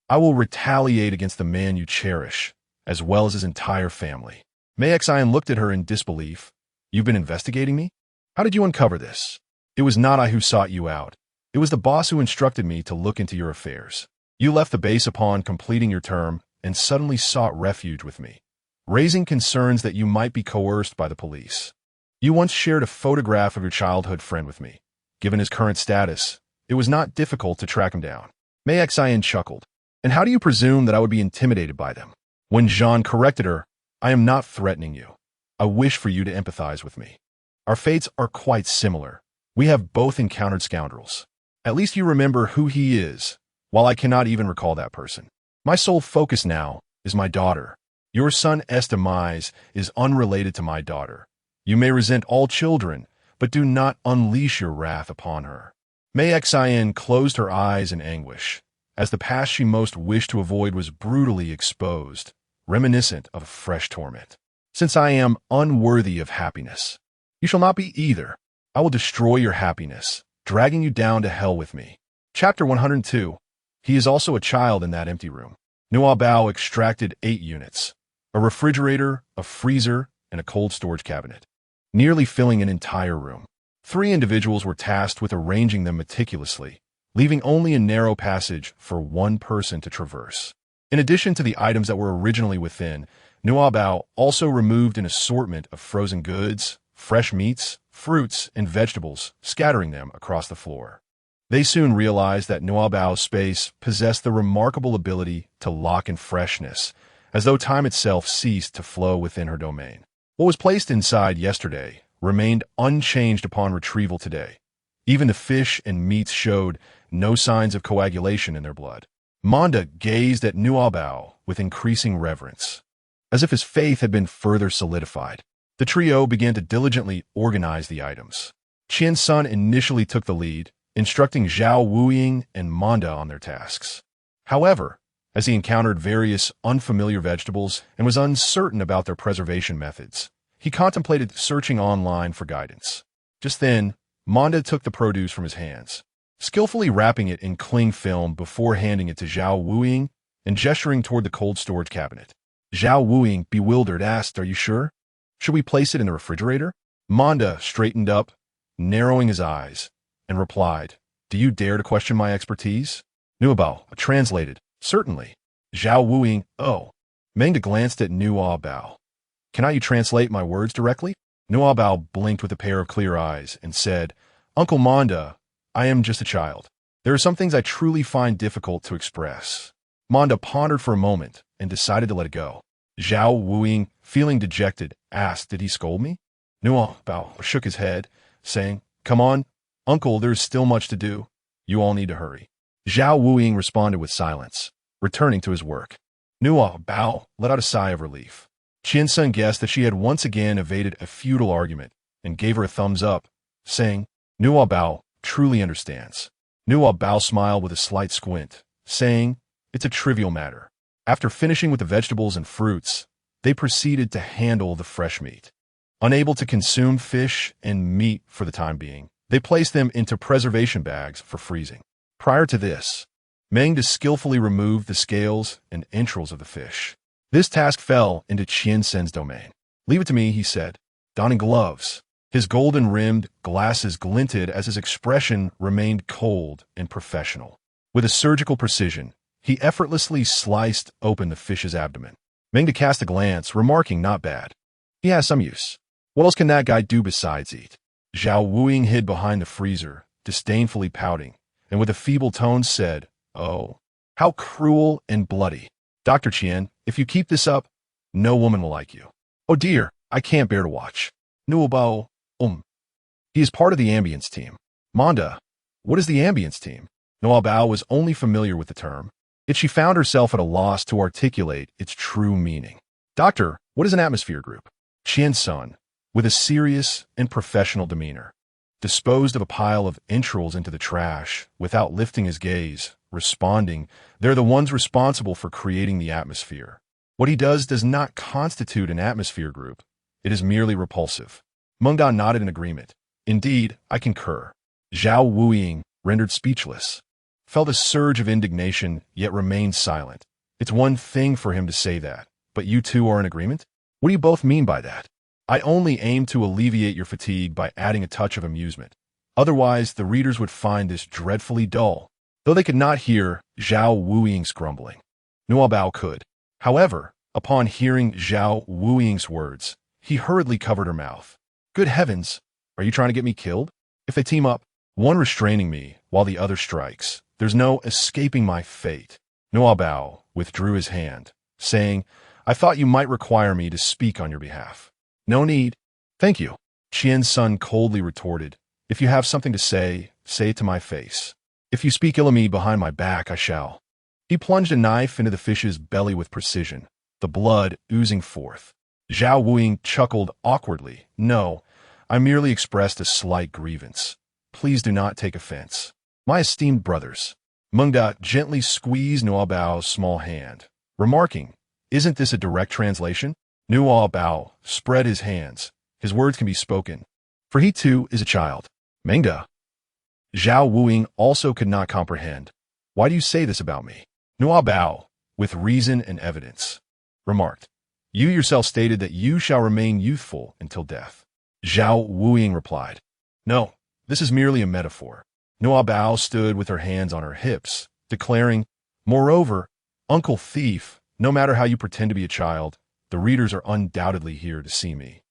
I will retaliate against the man you cherish, as well as his entire family. Xian looked at her in disbelief. You've been investigating me? How did you uncover this? It was not I who sought you out. It was the boss who instructed me to look into your affairs. You left the base upon completing your term and suddenly sought refuge with me, raising concerns that you might be coerced by the police. You once shared a photograph of your childhood friend with me. Given his current status, it was not difficult to track him down. Xian chuckled. And how do you presume that I would be intimidated by them? When Jean corrected her, I am not threatening you. I wish for you to empathize with me. Our fates are quite similar. We have both encountered scoundrels. At least you remember who he is, while I cannot even recall that person. My sole focus now is my daughter. Your son Estimise is unrelated to my daughter. You may resent all children, but do not unleash your wrath upon her. Xian closed her eyes in anguish, as the past she most wished to avoid was brutally exposed, reminiscent of a fresh torment. Since I am unworthy of happiness, you shall not be either. I will destroy your happiness, dragging you down to hell with me. Chapter 102. He is also a child in that empty room. Nuobao extracted 8 units, a refrigerator, a freezer, and a cold storage cabinet, nearly filling an entire room. 3 individuals were tasked with arranging them meticulously, leaving only a narrow passage for one person to traverse. In addition to the items that were originally within, Nuobao also removed an assortment of frozen goods, fresh meats, fruits, and vegetables, scattering them across the floor. They soon realized that Nuobao's space possessed the remarkable ability to lock in freshness, as though time itself ceased to flow within her domain. What was placed inside yesterday remained unchanged upon retrieval today. Even the fish and meats showed no signs of coagulation in their blood. Manda gazed at Nuobao with increasing reverence, as if his faith had been further solidified. The trio began to diligently organize the items. Qian-sun initially took the lead, instructing Zhao Wuying and Manda on their tasks. However, as he encountered various unfamiliar vegetables and was uncertain about their preservation methods, he contemplated searching online for guidance. Just then, Manda took the produce from his hands, skillfully wrapping it in cling film before handing it to Zhao Wuying and gesturing toward the cold storage cabinet. Zhao Wuying, bewildered, asked, "Are you sure? Should we place it in the refrigerator?" Manda straightened up, narrowing his eyes, and replied, "Do you dare to question my expertise?" Nuobao translated, "Certainly." Zhao Wuying, "Oh." Mengda glanced at Nuobao. "Cannot you translate my words directly?" Nuobao blinked with a pair of clear eyes and said, "Uncle Manda, I am just a child. There are some things I truly find difficult to express." Manda pondered for a moment and decided to let it go. Zhao Wuying, feeling dejected, asked, "Did he scold me?" Nuobao shook his head, saying, "Come on, Uncle, there's still much to do. You all need to hurry." Zhao Wuying responded with silence, returning to his work. Nuobao let out a sigh of relief. Qian-sun guessed that she had once again evaded a futile argument and gave her a thumbs up, saying, "Nuobao truly understands." Nuobao smiled with a slight squint, saying, "It's a trivial matter." After finishing with the vegetables and fruits, they proceeded to handle the fresh meat. Unable to consume fish and meat for the time being, they placed them into preservation bags for freezing. Prior to this, Mengda skillfully removed the scales and entrails of the fish. This task fell into Qian-sun's domain. "Leave it to me," he said, donning gloves. His golden-rimmed glasses glinted as his expression remained cold and professional. With a surgical precision, he effortlessly sliced open the fish's abdomen. Mengda cast a glance, remarking, "Not bad. He has some use. What else can that guy do besides eat?" Zhao Wuying hid behind the freezer, disdainfully pouting, and with a feeble tone said, "Oh, how cruel and bloody. Dr. Qian, if you keep this up, no woman will like you." "Oh dear, I can't bear to watch." Nuobao, He is part of the ambience team." "Manda, what is the ambience team?" Nuobao was only familiar with the term, yet she found herself at a loss to articulate its true meaning. "Doctor, what is an atmosphere group?" Qian-sun, with a serious and professional demeanor, disposed of a pile of entrails into the trash without lifting his gaze, responding, "They're the ones responsible for creating the atmosphere. What he does not constitute an atmosphere group. It is merely repulsive." Mengda nodded in agreement. "Indeed, I concur." Zhao Wuying, rendered speechless, felt a surge of indignation, yet remained silent. It's one thing for him to say that, but you two are in agreement? What do you both mean by that? "I only aim to alleviate your fatigue by adding a touch of amusement. Otherwise, the readers would find this dreadfully dull." Though they could not hear Zhao Wuying's grumbling, Nuobao could. However, upon hearing Zhao Wuying's words, he hurriedly covered her mouth. "Good heavens, are you trying to get me killed? If they team up, one restraining me while the other strikes, there's no escaping my fate." Nuobao withdrew his hand, saying, "I thought you might require me to speak on your behalf." "No need. Thank you." Qian-sun coldly retorted, "If you have something to say, say it to my face. If you speak ill of me behind my back, I shall." He plunged a knife into the fish's belly with precision, the blood oozing forth. Zhao Wuying chuckled awkwardly. "No, I merely expressed a slight grievance. Please do not take offense. My esteemed brothers." Mengda gently squeezed Nuobao's small hand, remarking, "Isn't this a direct translation?" Nuobao spread his hands. His words can be spoken, for he too is a child. "Mengda." Zhao Wuying also could not comprehend. "Why do you say this about me?" Nuobao, with reason and evidence, remarked, "You yourself stated that you shall remain youthful until death." Zhao Wuying replied, "No, this is merely a metaphor. Nuobao stood with her hands on her hips, declaring, "Moreover, Uncle Thief, no matter how you pretend to be a child, the readers are undoubtedly here to see me.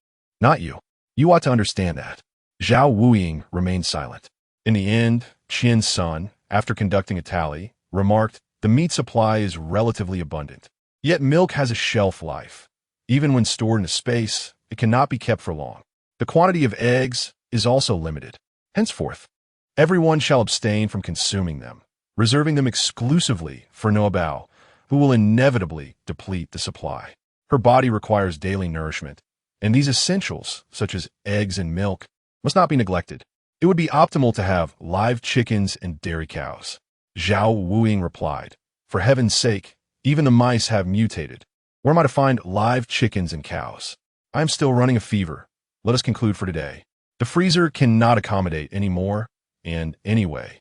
Not you. You ought to understand that." Zhao Wuying remained silent. In the end, Qian's son, after conducting a tally, remarked, "The meat supply is relatively abundant. Yet milk has a shelf life. Even when stored in a space, it cannot be kept for long. The quantity of eggs is also limited. Henceforth, everyone shall abstain from consuming them, reserving them exclusively for Nuobao, who will inevitably deplete the supply. Her body requires daily nourishment, and these essentials, such as eggs and milk, must not be neglected. It would be optimal to have live chickens and dairy cows." Zhao Wuying replied, "For heaven's sake, even the mice have mutated. Where am I to find live chickens and cows? I am still running a fever. Let us conclude for today. The freezer cannot accommodate any more, and anyway,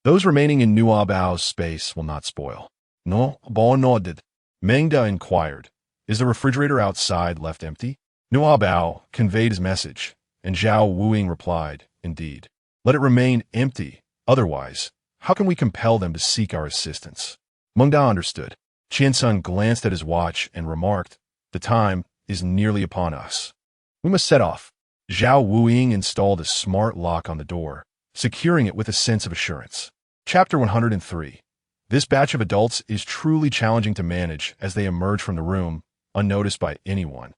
those remaining in Nuobao's space will not spoil." "Nuobao nodded." Mengda inquired, "Is the refrigerator outside left empty?" Nuobao conveyed his message, and Zhao Wuying replied, "Indeed. Let it remain empty. Otherwise, how can we compel them to seek our assistance?" Mengda understood. Qiansun glanced at his watch and remarked, "The time is nearly upon us. We must set off." Zhao Wuying installed a smart lock on the door, securing it with a sense of assurance. Chapter 103. This batch of adults is truly challenging to manage as they emerge from the room, unnoticed by anyone.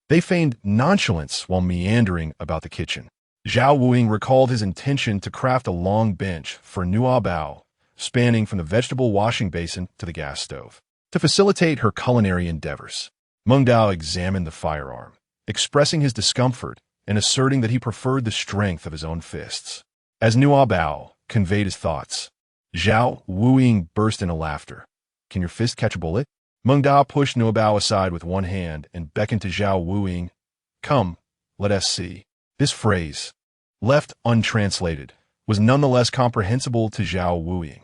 They feigned nonchalance while meandering about the kitchen. Zhao Wuying recalled his intention to craft a long bench for Nuobao, spanning from the vegetable washing basin to the gas stove, to facilitate her culinary endeavors. Mengdao examined the firearm, expressing his discomfort and asserting that he preferred the strength of his own fists. As Nuobao conveyed his thoughts, Zhao Wuying burst into laughter. "Can your fist catch a bullet?" Mengdao pushed Nuobao aside with one hand and beckoned to Zhao Wuying. "Come, let us see." This phrase, left untranslated, was nonetheless comprehensible to Zhao Wuying.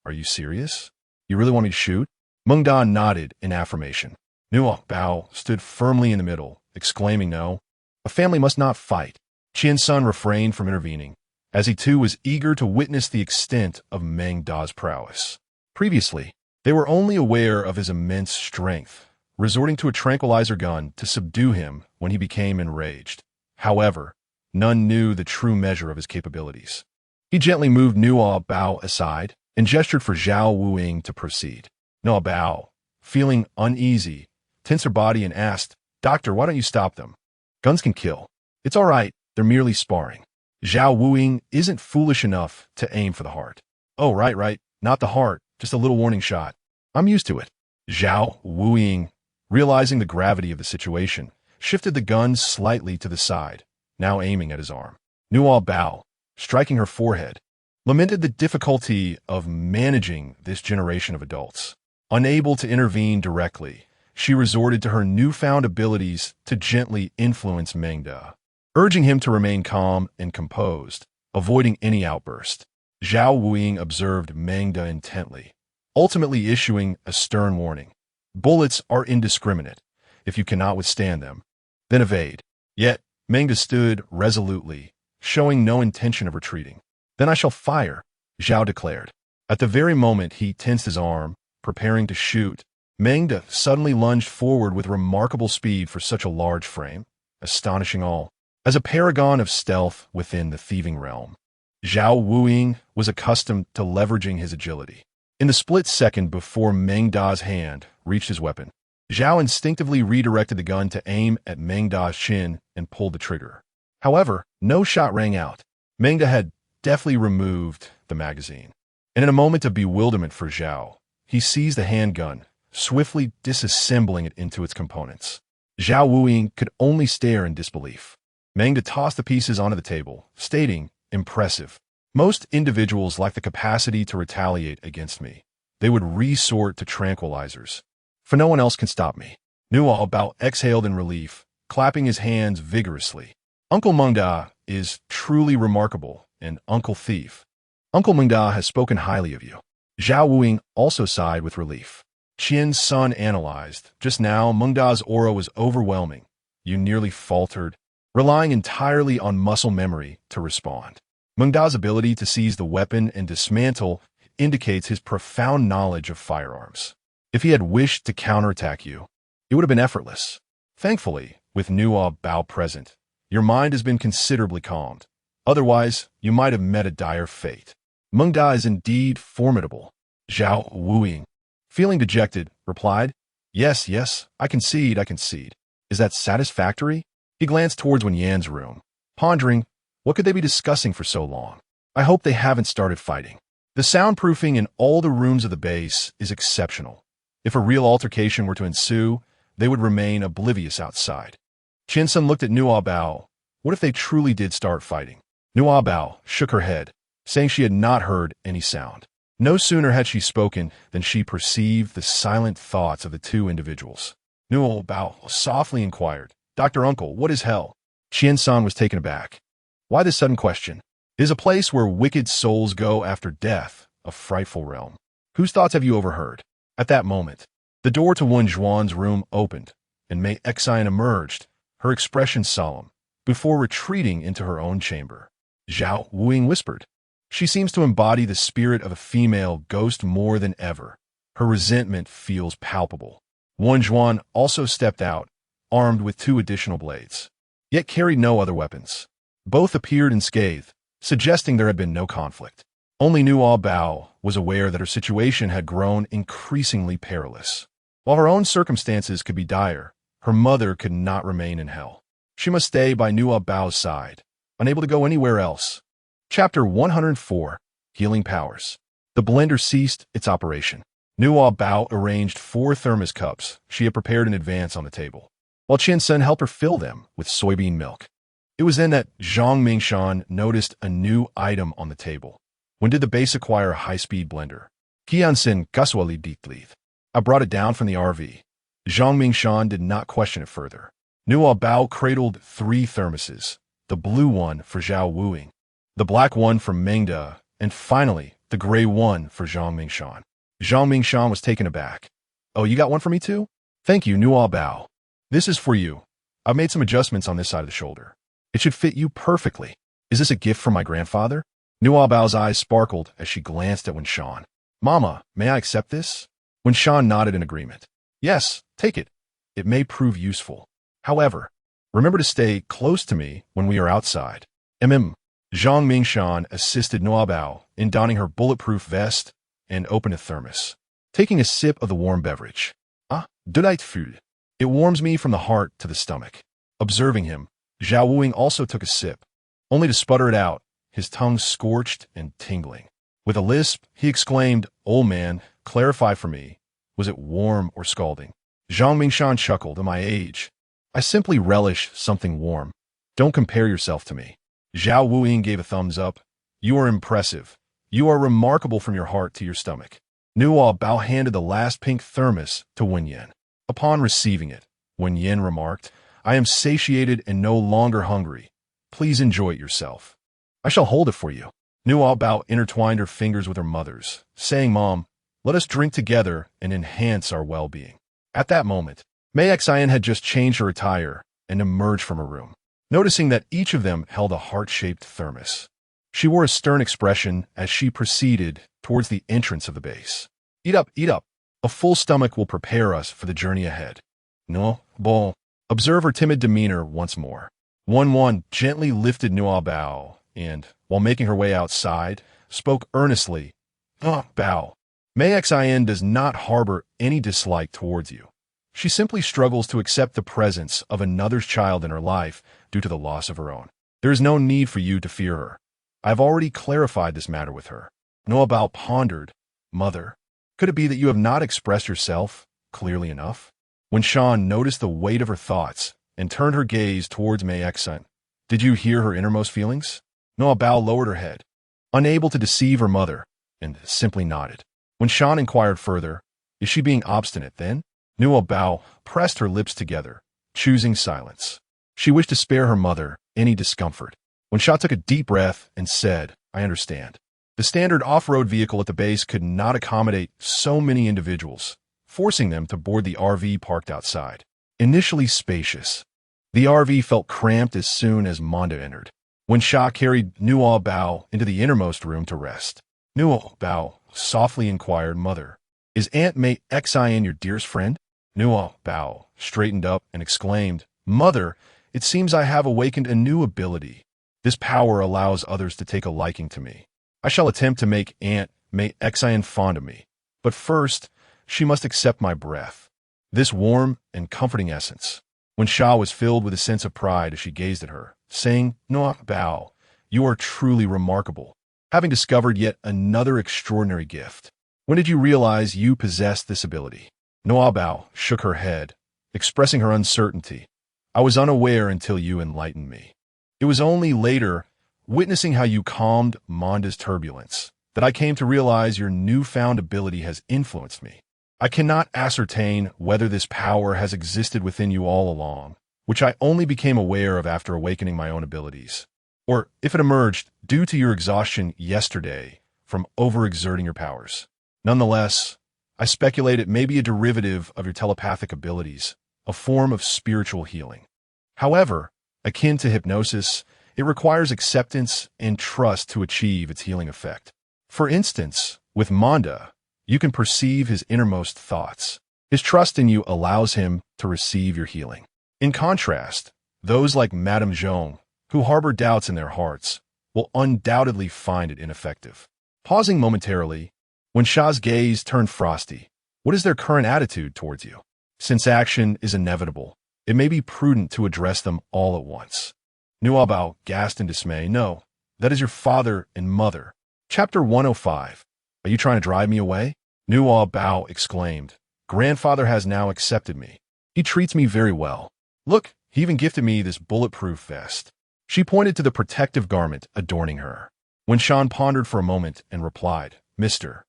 "Are you serious? You really want me to shoot?" Mengda nodded in affirmation. Nuobao stood firmly in the middle, exclaiming, "No, a family must not fight." Qiansun refrained from intervening, as he too was eager to witness the extent of Mengda's prowess. Previously, they were only aware of his immense strength, resorting to a tranquilizer gun to subdue him when he became enraged. However, none knew the true measure of his capabilities. He gently moved Nuobao aside and gestured for Zhao Wuying to proceed. Nuobao, feeling uneasy, tensed her body and asked, "Doctor, why don't you stop them? Guns can kill." "It's all right, they're merely sparring." Zhao Wuying isn't foolish enough to aim for the heart. "Oh, right, not the heart, just a little warning shot. I'm used to it." Zhao Wuying, realizing the gravity of the situation, shifted the gun slightly to the side, now aiming at his arm. Nuobao, striking her forehead, lamented the difficulty of managing this generation of adults. Unable to intervene directly, she resorted to her newfound abilities to gently influence Mengda, urging him to remain calm and composed, avoiding any outburst. Zhao Wuying observed Mengda intently, ultimately issuing a stern warning. "Bullets are indiscriminate. If you cannot withstand them, then evade." Yet Mengda stood resolutely, showing no intention of retreating. "Then I shall fire," Zhao declared. At the very moment he tensed his arm, preparing to shoot, Mengda suddenly lunged forward with remarkable speed for such a large frame, astonishing all. As a paragon of stealth within the thieving realm, Zhao Wuying was accustomed to leveraging his agility. In the split second before Mengda's hand reached his weapon, Zhao instinctively redirected the gun to aim at Mengda's chin and pulled the trigger. However, no shot rang out. Mengda had deftly removed the magazine, and in a moment of bewilderment for Zhao, he seized the handgun, swiftly disassembling it into its components. Zhao Wuying could only stare in disbelief. Mengda tossed the pieces onto the table, stating, "Impressive. Most individuals lack the capacity to retaliate against me. They would resort to tranquilizers. For no one else can stop me." Nuobao exhaled in relief, clapping his hands vigorously. "Uncle Mengda is truly remarkable, and Uncle Thief, Uncle Mengda has spoken highly of you." Zhao Wuying also sighed with relief. Qian's son analyzed. "Just now, Mengda's aura was overwhelming. You nearly faltered, relying entirely on muscle memory to respond." Meng Da's ability to seize the weapon and dismantle indicates his profound knowledge of firearms. If he had wished to counterattack you, it would have been effortless. Thankfully, with Nuobao present, your mind has been considerably calmed. Otherwise, you might have met a dire fate. Meng Da is indeed formidable. Zhao Wuing, feeling dejected, replied, Yes, I concede. Is that satisfactory? He glanced towards Wen Yan's room, pondering, what could they be discussing for so long? I hope they haven't started fighting. The soundproofing in all the rooms of the base is exceptional. If a real altercation were to ensue, they would remain oblivious outside. Qin-sun looked at Nuobao. What if they truly did start fighting? Nuobao shook her head, saying she had not heard any sound. No sooner had she spoken than she perceived the silent thoughts of the two individuals. Nuobao softly inquired, Dr. Uncle, what is hell? Qin-sun was taken aback. Why this sudden question? It is a place where wicked souls go after death, a frightful realm. Whose thoughts have you overheard? At that moment, the door to Wen Zhuan's room opened, and Mei Xian emerged, her expression solemn, before retreating into her own chamber. Zhao Wuing whispered. She seems to embody the spirit of a female ghost more than ever. Her resentment feels palpable. Wen Zhuan also stepped out, armed with 2 additional blades, yet carried no other weapons. Both appeared unscathed, suggesting there had been no conflict. Only Nuobao was aware that her situation had grown increasingly perilous. While her own circumstances could be dire, her mother could not remain in hell. She must stay by Nuobao's side, unable to go anywhere else. Chapter 104, Healing Powers. The blender ceased its operation. Nuobao arranged 4 thermos cups she had prepared in advance on the table, while Qin-sun helped her fill them with soybean milk. It was then that Zhang Mingshan noticed a new item on the table. When did the base acquire a high-speed blender? Qiansin Gaswali Ditlith. I brought it down from the RV. Zhang Mingshan did not question it further. Nuobao cradled 3 thermoses, the blue one for Zhao Wuing, the black one for Meng Da, and finally, the gray one for Zhang Mingshan. Zhang Mingshan was taken aback. Oh, you got one for me too? Thank you, Nuobao. This is for you. I've made some adjustments on this side of the shoulder. It should fit you perfectly. Is this a gift from my grandfather? Nuobao's eyes sparkled as she glanced at Wen Shan. Mama, may I accept this? Wen Shan nodded in agreement. Yes, take it. It may prove useful. However, remember to stay close to me when we are outside. Zhang Mingshan assisted Nuobao in donning her bulletproof vest and opened a thermos, taking a sip of the warm beverage. Delightful. It warms me from the heart to the stomach. Observing him, Zhao Wuing also took a sip, only to sputter it out, his tongue scorched and tingling. With a lisp, he exclaimed, Old man, clarify for me. Was it warm or scalding? Zhang Mingshan chuckled. At my age, I simply relish something warm. Don't compare yourself to me. Zhao Wuing gave a thumbs up. You are impressive. You are remarkable from your heart to your stomach. Nuobao handed the last pink thermos to Wen Yan. Upon receiving it, Wen Yan remarked, I am satiated and no longer hungry. Please enjoy it yourself. I shall hold it for you. Nuobao intertwined her fingers with her mother's, saying, Mom, let us drink together and enhance our well-being. At that moment, Mei Xian had just changed her attire and emerged from her room, noticing that each of them held a heart-shaped thermos. She wore a stern expression as she proceeded towards the entrance of the base. Eat up, eat up. A full stomach will prepare us for the journey ahead. No, bon. Observe her timid demeanor once more. Wen gently lifted Nuobao and, while making her way outside, spoke earnestly. Bao. Mei Xian does not harbor any dislike towards you. She simply struggles to accept the presence of another's child in her life due to the loss of her own. There is no need for you to fear her. I have already clarified this matter with her. Nuobao pondered. Mother, could it be that you have not expressed yourself clearly enough? When Shan noticed the weight of her thoughts and turned her gaze towards Mei Xian, did you hear her innermost feelings? Nuobao lowered her head, unable to deceive her mother, and simply nodded. When Shan inquired further, is she being obstinate then? Nuobao pressed her lips together, choosing silence. She wished to spare her mother any discomfort. When Sha took a deep breath and said, I understand. The standard off-road vehicle at the base could not accommodate so many individuals, forcing them to board the RV parked outside. Initially spacious, the RV felt cramped as soon as Manda entered. When Sha carried Nuobao into the innermost room to rest. Nuobao softly inquired, "Mother, is Aunt May Xin your dearest friend?" Nuobao straightened up and exclaimed, "Mother, it seems I have awakened a new ability. This power allows others to take a liking to me. I shall attempt to make Aunt May Xin fond of me, but first she must accept my breath, this warm and comforting essence." When Sha was filled with a sense of pride as she gazed at her, saying, "Nuobao, you are truly remarkable, having discovered yet another extraordinary gift. When did you realize you possessed this ability?" Nuobao shook her head, expressing her uncertainty. "I was unaware until you enlightened me. It was only later, witnessing how you calmed Manda's turbulence, that I came to realize your newfound ability has influenced me. I cannot ascertain whether this power has existed within you all along, which I only became aware of after awakening my own abilities, or if it emerged due to your exhaustion yesterday from overexerting your powers. Nonetheless, I speculate it may be a derivative of your telepathic abilities, a form of spiritual healing. However, akin to hypnosis, it requires acceptance and trust to achieve its healing effect. For instance, with Manda, you can perceive his innermost thoughts. His trust in you allows him to receive your healing. In contrast, those like Madame Zhong, who harbor doubts in their hearts, will undoubtedly find it ineffective." Pausing momentarily, when Sha's gaze turned frosty, "What is their current attitude towards you? Since action is inevitable, it may be prudent to address them all at once." Nuobao gasped in dismay. "No, that is your father and mother." Chapter 105. "Are you trying to drive me away?" Nuobao exclaimed. "Grandfather has now accepted me. He treats me very well. Look, he even gifted me this bulletproof vest." She pointed to the protective garment adorning her. When Shan pondered for a moment and replied, "Mr.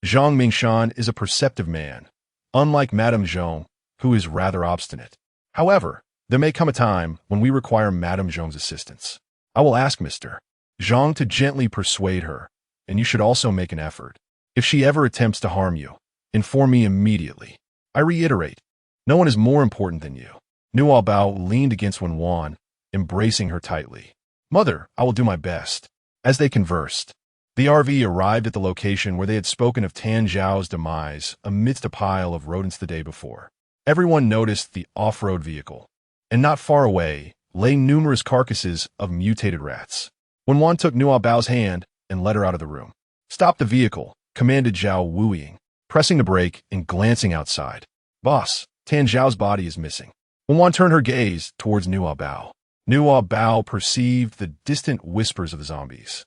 Zhang Mingshan is a perceptive man, unlike Madame Zhong, who is rather obstinate. However, there may come a time when we require Madame Zhong's assistance. I will ask Mr. Zhang to gently persuade her, and you should also make an effort. If she ever attempts to harm you, inform me immediately. I reiterate, no one is more important than you." Nuobao leaned against Wenwan, embracing her tightly. "Mother, I will do my best." As they conversed, the RV arrived at the location where they had spoken of Tan Zhao's demise amidst a pile of rodents the day before. Everyone noticed the off-road vehicle, and not far away lay numerous carcasses of mutated rats. Wenwan took Nuobao's hand and led her out of the room. "Stop the vehicle," commanded Zhao Wuiying, pressing the brake and glancing outside. "Boss, Tan Zhao's body is missing." Wenwan turned her gaze towards Nuobao. Nuobao perceived the distant whispers of the zombies.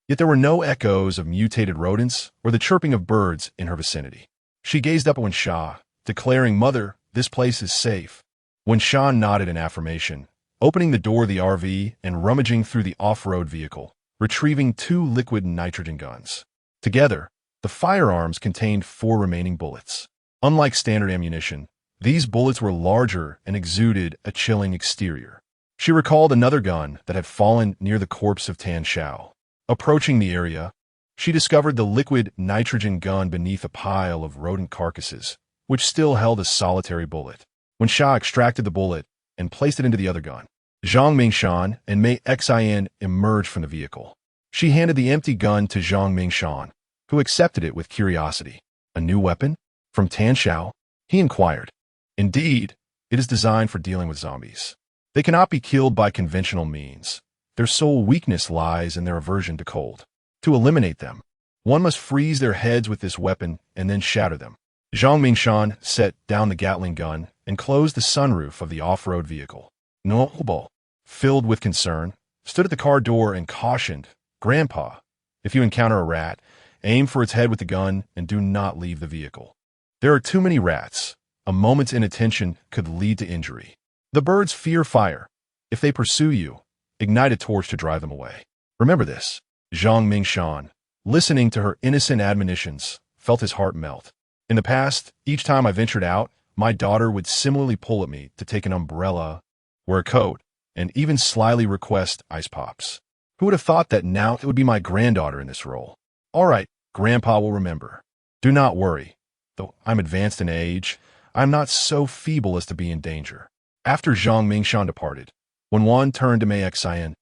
Yet there were no echoes of mutated rodents or the chirping of birds in her vicinity. She gazed up at Wen Sha, declaring, "Mother, this place is safe." Wen Sha nodded in affirmation, opening the door of the RV and rummaging through the off-road vehicle, retrieving 2 liquid nitrogen guns. Together, the firearms contained 4 remaining bullets. Unlike standard ammunition, these bullets were larger and exuded a chilling exterior. She recalled another gun that had fallen near the corpse of Tan Xiao. Approaching the area, she discovered the liquid nitrogen gun beneath a pile of rodent carcasses, which still held a solitary bullet. When Sha extracted the bullet and placed it into the other gun, Zhang Mingshan and Mei Xin emerged from the vehicle. She handed the empty gun to Zhang Mingshan, who accepted it with curiosity. "A new weapon? From Tan Xiao?" he inquired. "Indeed, it is designed for dealing with zombies. They cannot be killed by conventional means. Their sole weakness lies in their aversion to cold. To eliminate them, one must freeze their heads with this weapon and then shatter them." Zhang Mingshan set down the Gatling gun and closed the sunroof of the off-road vehicle. Nuobao, filled with concern, stood at the car door and cautioned, "Grandpa, if you encounter a rat, aim for its head with the gun and do not leave the vehicle. There are too many rats. A moment's inattention could lead to injury. The birds fear fire. If they pursue you, ignite a torch to drive them away. Remember this." Zhang Mingshan, listening to her innocent admonitions, felt his heart melt. "In the past, each time I ventured out, my daughter would similarly pull at me to take an umbrella, wear a coat, and even slyly request ice pops. Who would have thought that now it would be my granddaughter in this role? All right, Grandpa will remember. Do not worry. Though I'm advanced in age, I'm not so feeble as to be in danger." After Zhang Mingshan departed, Wenwan turned to Mei Xin,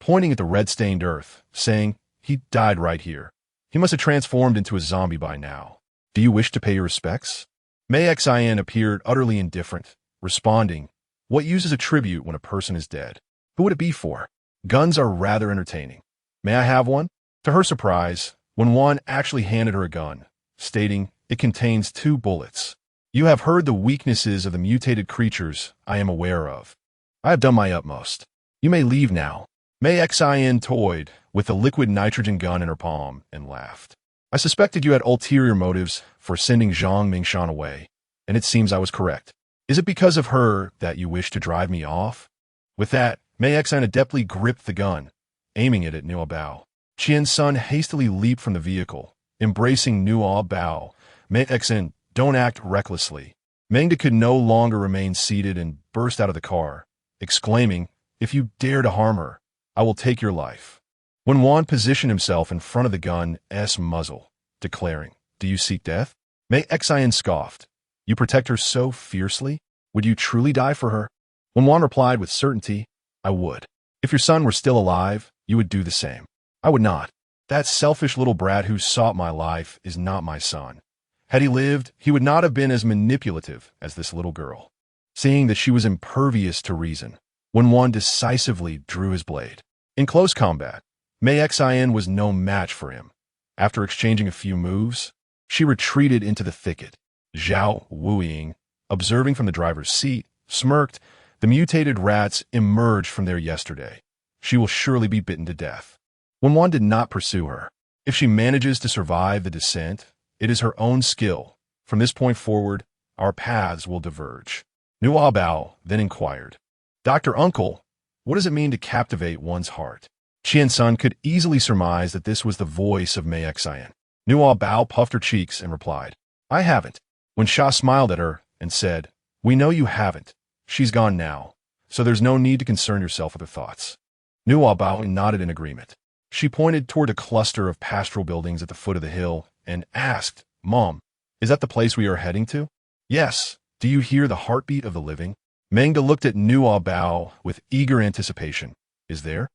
pointing at the red-stained earth, saying, "He died right here. He must have transformed into a zombie by now. Do you wish to pay your respects?" May Xin appeared utterly indifferent, responding, "What use is a tribute when a person is dead? Who would it be for? Guns are rather entertaining. May I have one?" To her surprise, Wen actually handed her a gun, stating, "It contains 2 bullets. You have heard the weaknesses of the mutated creatures I am aware of. I have done my utmost. You may leave now." May Xin toyed with the liquid nitrogen gun in her palm and laughed. "I suspected you had ulterior motives for sending Zhang Mingshan away, and it seems I was correct. Is it because of her that you wish to drive me off?" With that, May Xin adeptly gripped the gun, aiming it at Nuobao. Qian's son hastily leaped from the vehicle, embracing Nuobao. "May Xin, don't act recklessly." Mengda could no longer remain seated and burst out of the car, exclaiming, "If you dare to harm her, I will take your life." Wen positioned himself in front of the gun's muzzle, declaring, "Do you seek death?" May Xin scoffed. "You protect her so fiercely? Would you truly die for her?" Wen replied with certainty, "I would. If your son were still alive, you would do the same." "I would not. That selfish little brat who sought my life is not my son. Had he lived, he would not have been as manipulative as this little girl." Seeing that she was impervious to reason, Wen decisively drew his blade. In close combat, May Xin was no match for him. After exchanging a few moves, she retreated into the thicket. Zhao Wuying, observing from the driver's seat, smirked. "The mutated rats emerged from there yesterday. She will surely be bitten to death." Wen did not pursue her. If she manages to survive the descent, it is her own skill. From this point forward, our paths will diverge. Nuobao then inquired, "Dr. Uncle, what does it mean to captivate one's heart?" Qiansun could easily surmise that this was the voice of May Xin. Nuobao puffed her cheeks and replied, "I haven't." When Sha smiled at her and said, "We know you haven't. She's gone now, so there's no need to concern yourself with her thoughts." Nuobao nodded in agreement. She pointed toward a cluster of pastoral buildings at the foot of the hill and asked, "Mom, is that the place we are heading to?" "Yes. Do you hear the heartbeat of the living?" Mengda looked at Nuobao with eager anticipation. Is there?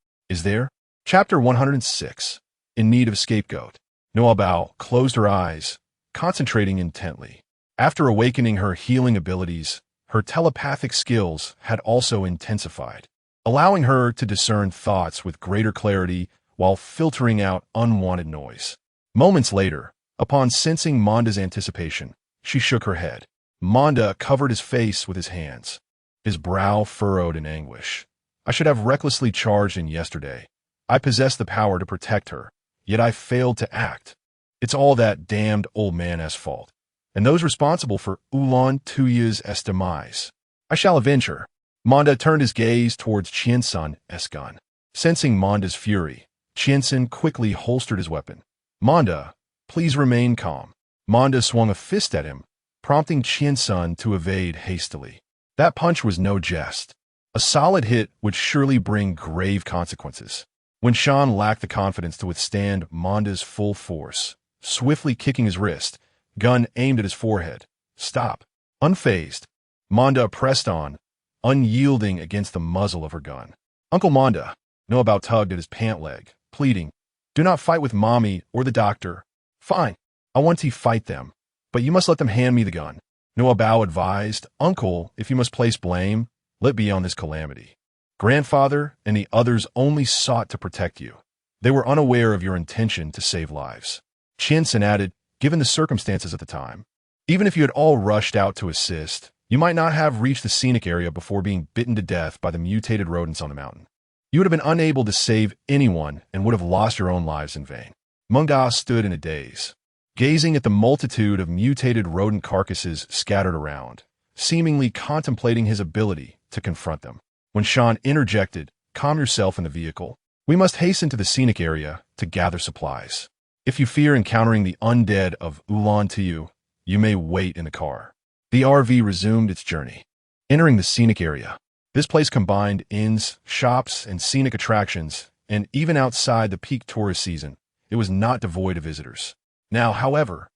Chapter 106. In Need of Scapegoat. Nuobao closed her eyes, concentrating intently. After awakening her healing abilities, her telepathic skills had also intensified, allowing her to discern thoughts with greater clarity while filtering out unwanted noise. Moments later, upon sensing Manda's anticipation, she shook her head. Manda covered his face with his hands, his brow furrowed in anguish. "I should have recklessly charged in yesterday. I possess the power to protect her, yet I failed to act. It's all that damned old man's fault, and those responsible for Ulan Tuya's demise. I shall avenge her." Manda turned his gaze towards Qiansun's gun. Sensing Manda's fury, Qiansun quickly holstered his weapon. "Manda, please remain calm." Manda swung a fist at him, prompting Qiansun to evade hastily. That punch was no jest. A solid hit would surely bring grave consequences. When Shan lacked the confidence to withstand Manda's full force, swiftly kicking his wrist, gun aimed at his forehead. "Stop." Unfazed, Manda pressed on, unyielding against the muzzle of her gun. "Uncle Manda," Nuobao tugged at his pant leg, pleading, "Do not fight with Mommy or the doctor." "Fine, I want to fight them, but you must let them hand me the gun." Nuobao advised, "Uncle, if you must place blame, let be on this calamity. Grandfather and the others only sought to protect you. They were unaware of your intention to save lives." Qiansun added, "Given the circumstances at the time, even if you had all rushed out to assist, you might not have reached the scenic area before being bitten to death by the mutated rodents on the mountain. You would have been unable to save anyone and would have lost your own lives in vain." Mengda stood in a daze, gazing at the multitude of mutated rodent carcasses scattered around, seemingly contemplating his ability to confront them. When Shan interjected, "Calm yourself in the vehicle. We must hasten to the scenic area to gather supplies. If you fear encountering the undead of Ulan Tuyu, you may wait in the car." The RV resumed its journey. Entering the scenic area, this place combined inns, shops, and scenic attractions, and even outside the peak tourist season, it was not devoid of visitors. Now, however,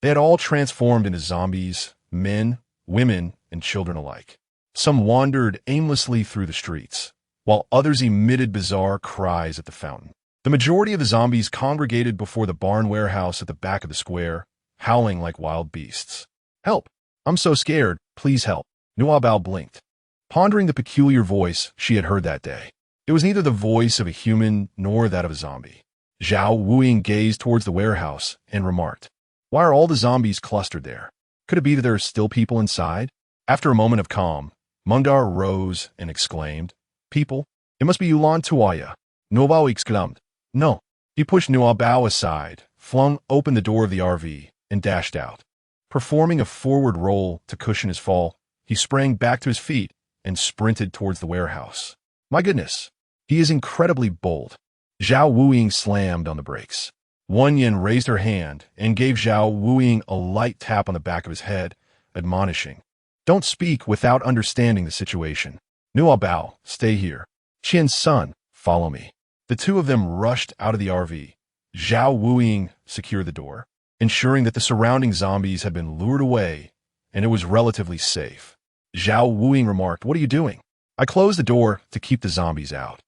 they had all transformed into zombies, men, women, and children alike. Some wandered aimlessly through the streets, while others emitted bizarre cries at the fountain. The majority of the zombies congregated before the barn warehouse at the back of the square, howling like wild beasts. "Help! I'm so scared. Please help." Nuobao blinked, pondering the peculiar voice she had heard that day. It was neither the voice of a human nor that of a zombie. Zhao Wuying gazed towards the warehouse and remarked, "Why are all the zombies clustered there? Could it be that there are still people inside?" After a moment of calm, Mundar rose and exclaimed, "People? It must be Yulan Tuaya." Nuobao exclaimed, "No." He pushed Nuobao aside, flung open the door of the RV, and dashed out. Performing a forward roll to cushion his fall, he sprang back to his feet and sprinted towards the warehouse. "My goodness, he is incredibly bold." Zhao Wuying slammed on the brakes. Wan Yin raised her hand and gave Zhao Wuying a light tap on the back of his head, admonishing, "Don't speak without understanding the situation. Nuobao, stay here. Qian's son, follow me." The two of them rushed out of the RV. Zhao Wuying secured the door, ensuring that the surrounding zombies had been lured away and it was relatively safe. Zhao Wuying remarked, "What are you doing?" "I closed the door to keep the zombies out.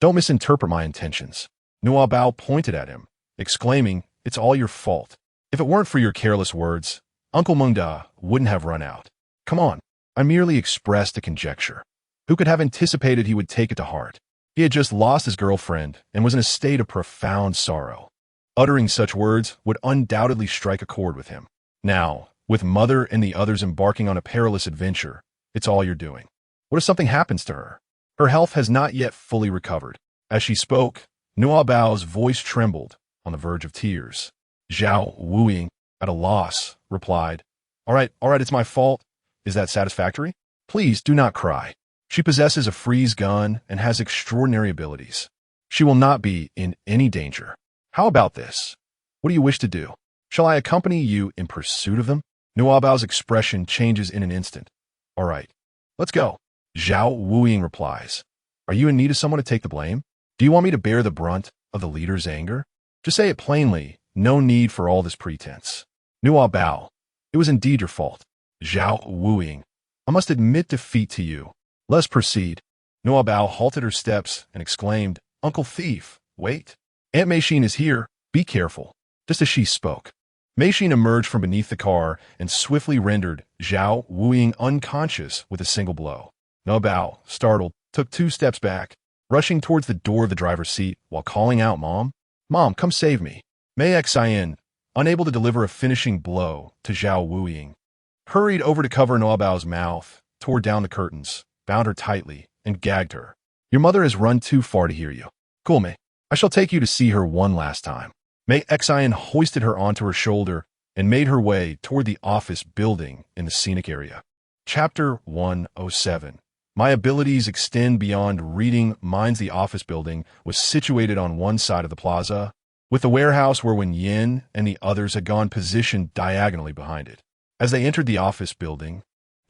Don't misinterpret my intentions." Nuobao pointed at him, exclaiming, "It's all your fault. If it weren't for your careless words, Uncle Mengda wouldn't have run out. Come on, I merely expressed a conjecture. Who could have anticipated he would take it to heart? He had just lost his girlfriend and was in a state of profound sorrow. Uttering such words would undoubtedly strike a chord with him. Now, with Mother and the others embarking on a perilous adventure, it's all you're doing. What if something happens to her? Her health has not yet fully recovered." As she spoke, Nuobao's voice trembled, on the verge of tears. Zhao Wuying, at a loss, replied, All right, it's my fault. Is that satisfactory? Please do not cry. She possesses a freeze gun and has extraordinary abilities. She will not be in any danger. How about this? What do you wish to do? Shall I accompany you in pursuit of them?" Nuobao's expression changes in an instant. "All right, let's go." Zhao Wuying replies, "Are you in need of someone to take the blame? Do you want me to bear the brunt of the leader's anger? Just say it plainly, no need for all this pretense." Nuobao, "It was indeed your fault." Zhao Wuying, "I must admit defeat to you. Let's proceed." Nuobao halted her steps and exclaimed, "Uncle Thief, wait. Aunt Meishin is here. Be careful." Just as she spoke, Meishin emerged from beneath the car and swiftly rendered Zhao Wuying unconscious with a single blow. Nuobao, startled, took 2 steps back, rushing towards the door of the driver's seat while calling out, "Mom, Mom, come save me." Mei Xian, unable to deliver a finishing blow to Zhao Wuying, hurried over to cover Nuobao's mouth, tore down the curtains, bound her tightly, and gagged her. "Your mother has run too far to hear you. Cool, Mei. I shall take you to see her one last time." Mei Xian hoisted her onto her shoulder and made her way toward the office building in the scenic area. Chapter 107. My abilities extend beyond reading minds. The office building was situated on one side of the plaza, with the warehouse where Wen Yin and the others had gone positioned diagonally behind it. As they entered the office building,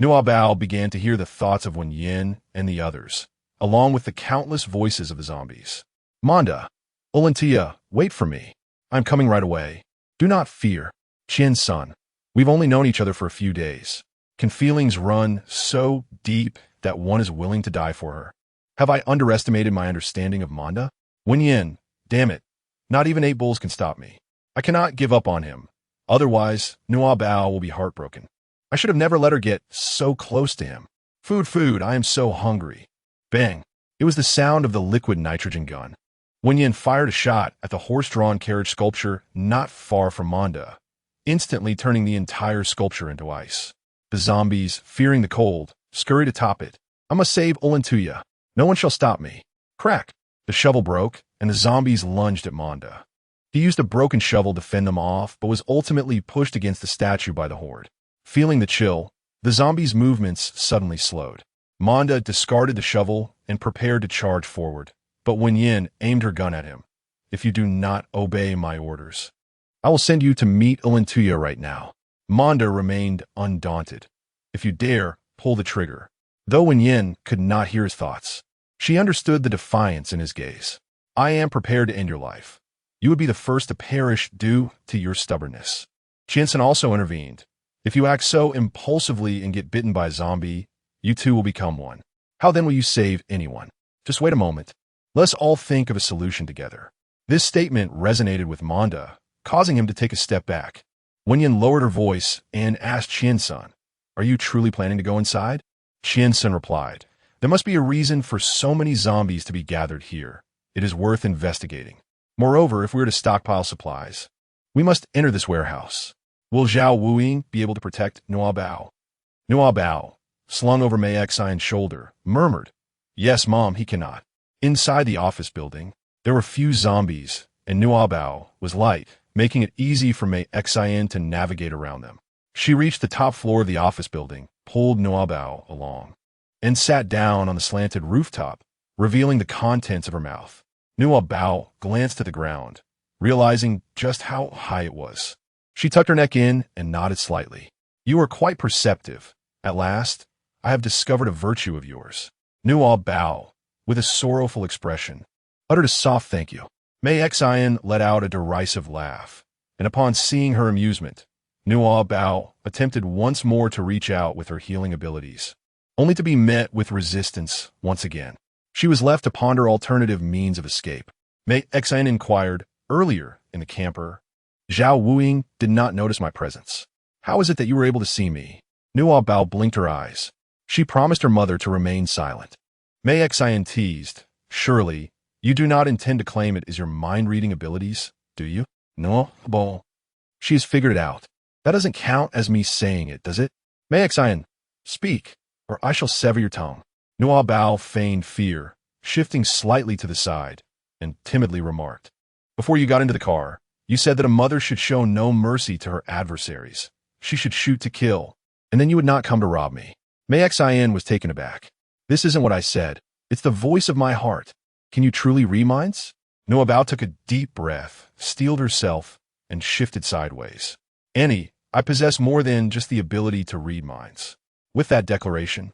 Nuobao began to hear the thoughts of Wen Yin and the others, along with the countless voices of the zombies. "Manda, Olentia, wait for me. I'm coming right away. Do not fear. Qian's son. We've only known each other for a few days. Can feelings run so deep that one is willing to die for her? Have I underestimated my understanding of Manda? Wen Yin, damn it. Not even 8 bulls can stop me. I cannot give up on him. Otherwise, Nuobao will be heartbroken. I should have never let her get so close to him. Food, I am so hungry." Bang. It was the sound of the liquid nitrogen gun. Wen Yin fired a shot at the horse-drawn carriage sculpture not far from Manda, instantly turning the entire sculpture into ice. The zombies, fearing the cold, scurried atop it. "I must save Olentuya. No one shall stop me." Crack! The shovel broke, and the zombies lunged at Manda. He used a broken shovel to fend them off, but was ultimately pushed against the statue by the horde. Feeling the chill, the zombies' movements suddenly slowed. Manda discarded the shovel and prepared to charge forward, but Wen Yin aimed her gun at him. "If you do not obey my orders, I will send you to meet Olentuya right now." Manda remained undaunted. "If you dare, pull the trigger." Though Wen Yin could not hear his thoughts, she understood the defiance in his gaze. "I am prepared to end your life. You would be the first to perish due to your stubbornness." Qiansen also intervened. "If you act so impulsively and get bitten by a zombie, you too will become one. How then will you save anyone? Just wait a moment. Let's all think of a solution together. This statement resonated with Manda, causing him to take a step back. Wenyan lowered her voice and asked Qian-san, "Are you truly planning to go inside?" Qian-san replied, "There must be a reason for so many zombies to be gathered here. It is worth investigating. Moreover, if we are to stockpile supplies, we must enter this warehouse. Will Zhao Wuying be able to protect Nuobao?" Nuobao, slung over Mei Xian's shoulder, murmured, "Yes, Mom, he cannot." Inside the office building, there were few zombies, and Nuobao was light, making it easy for Mei Xian to navigate around them. She reached the top floor of the office building, pulled Nuobao along, and sat down on the slanted rooftop, revealing the contents of her mouth. Nuobao glanced at the ground, realizing just how high it was. She tucked her neck in and nodded slightly. "You are quite perceptive. At last, I have discovered a virtue of yours." Nuobao, with a sorrowful expression, uttered a soft thank you. Mei Xian let out a derisive laugh, and upon seeing her amusement, Nuobao attempted once more to reach out with her healing abilities, only to be met with resistance once again. She was left to ponder alternative means of escape. Mei Xian inquired, "Earlier in the camper, Zhao Wuying did not notice my presence. How is it that you were able to see me?" Nuobao blinked her eyes. She promised her mother to remain silent. Mei Xian teased, "Surely, you do not intend to claim it as your mind-reading abilities, do you?" "No, bon. She has figured it out. That doesn't count as me saying it, does it?" "Mei Xian, speak, or I shall sever your tongue." Nuobao feigned fear, shifting slightly to the side, and timidly remarked, "Before you got into the car, you said that a mother should show no mercy to her adversaries. She should shoot to kill, and then you would not come to rob me." Mei Xian was taken aback. "This isn't what I said. It's the voice of my heart. Can you truly read minds?" Nuobao took a deep breath, steeled herself, and shifted sideways. "Annie, I possess more than just the ability to read minds." With that declaration,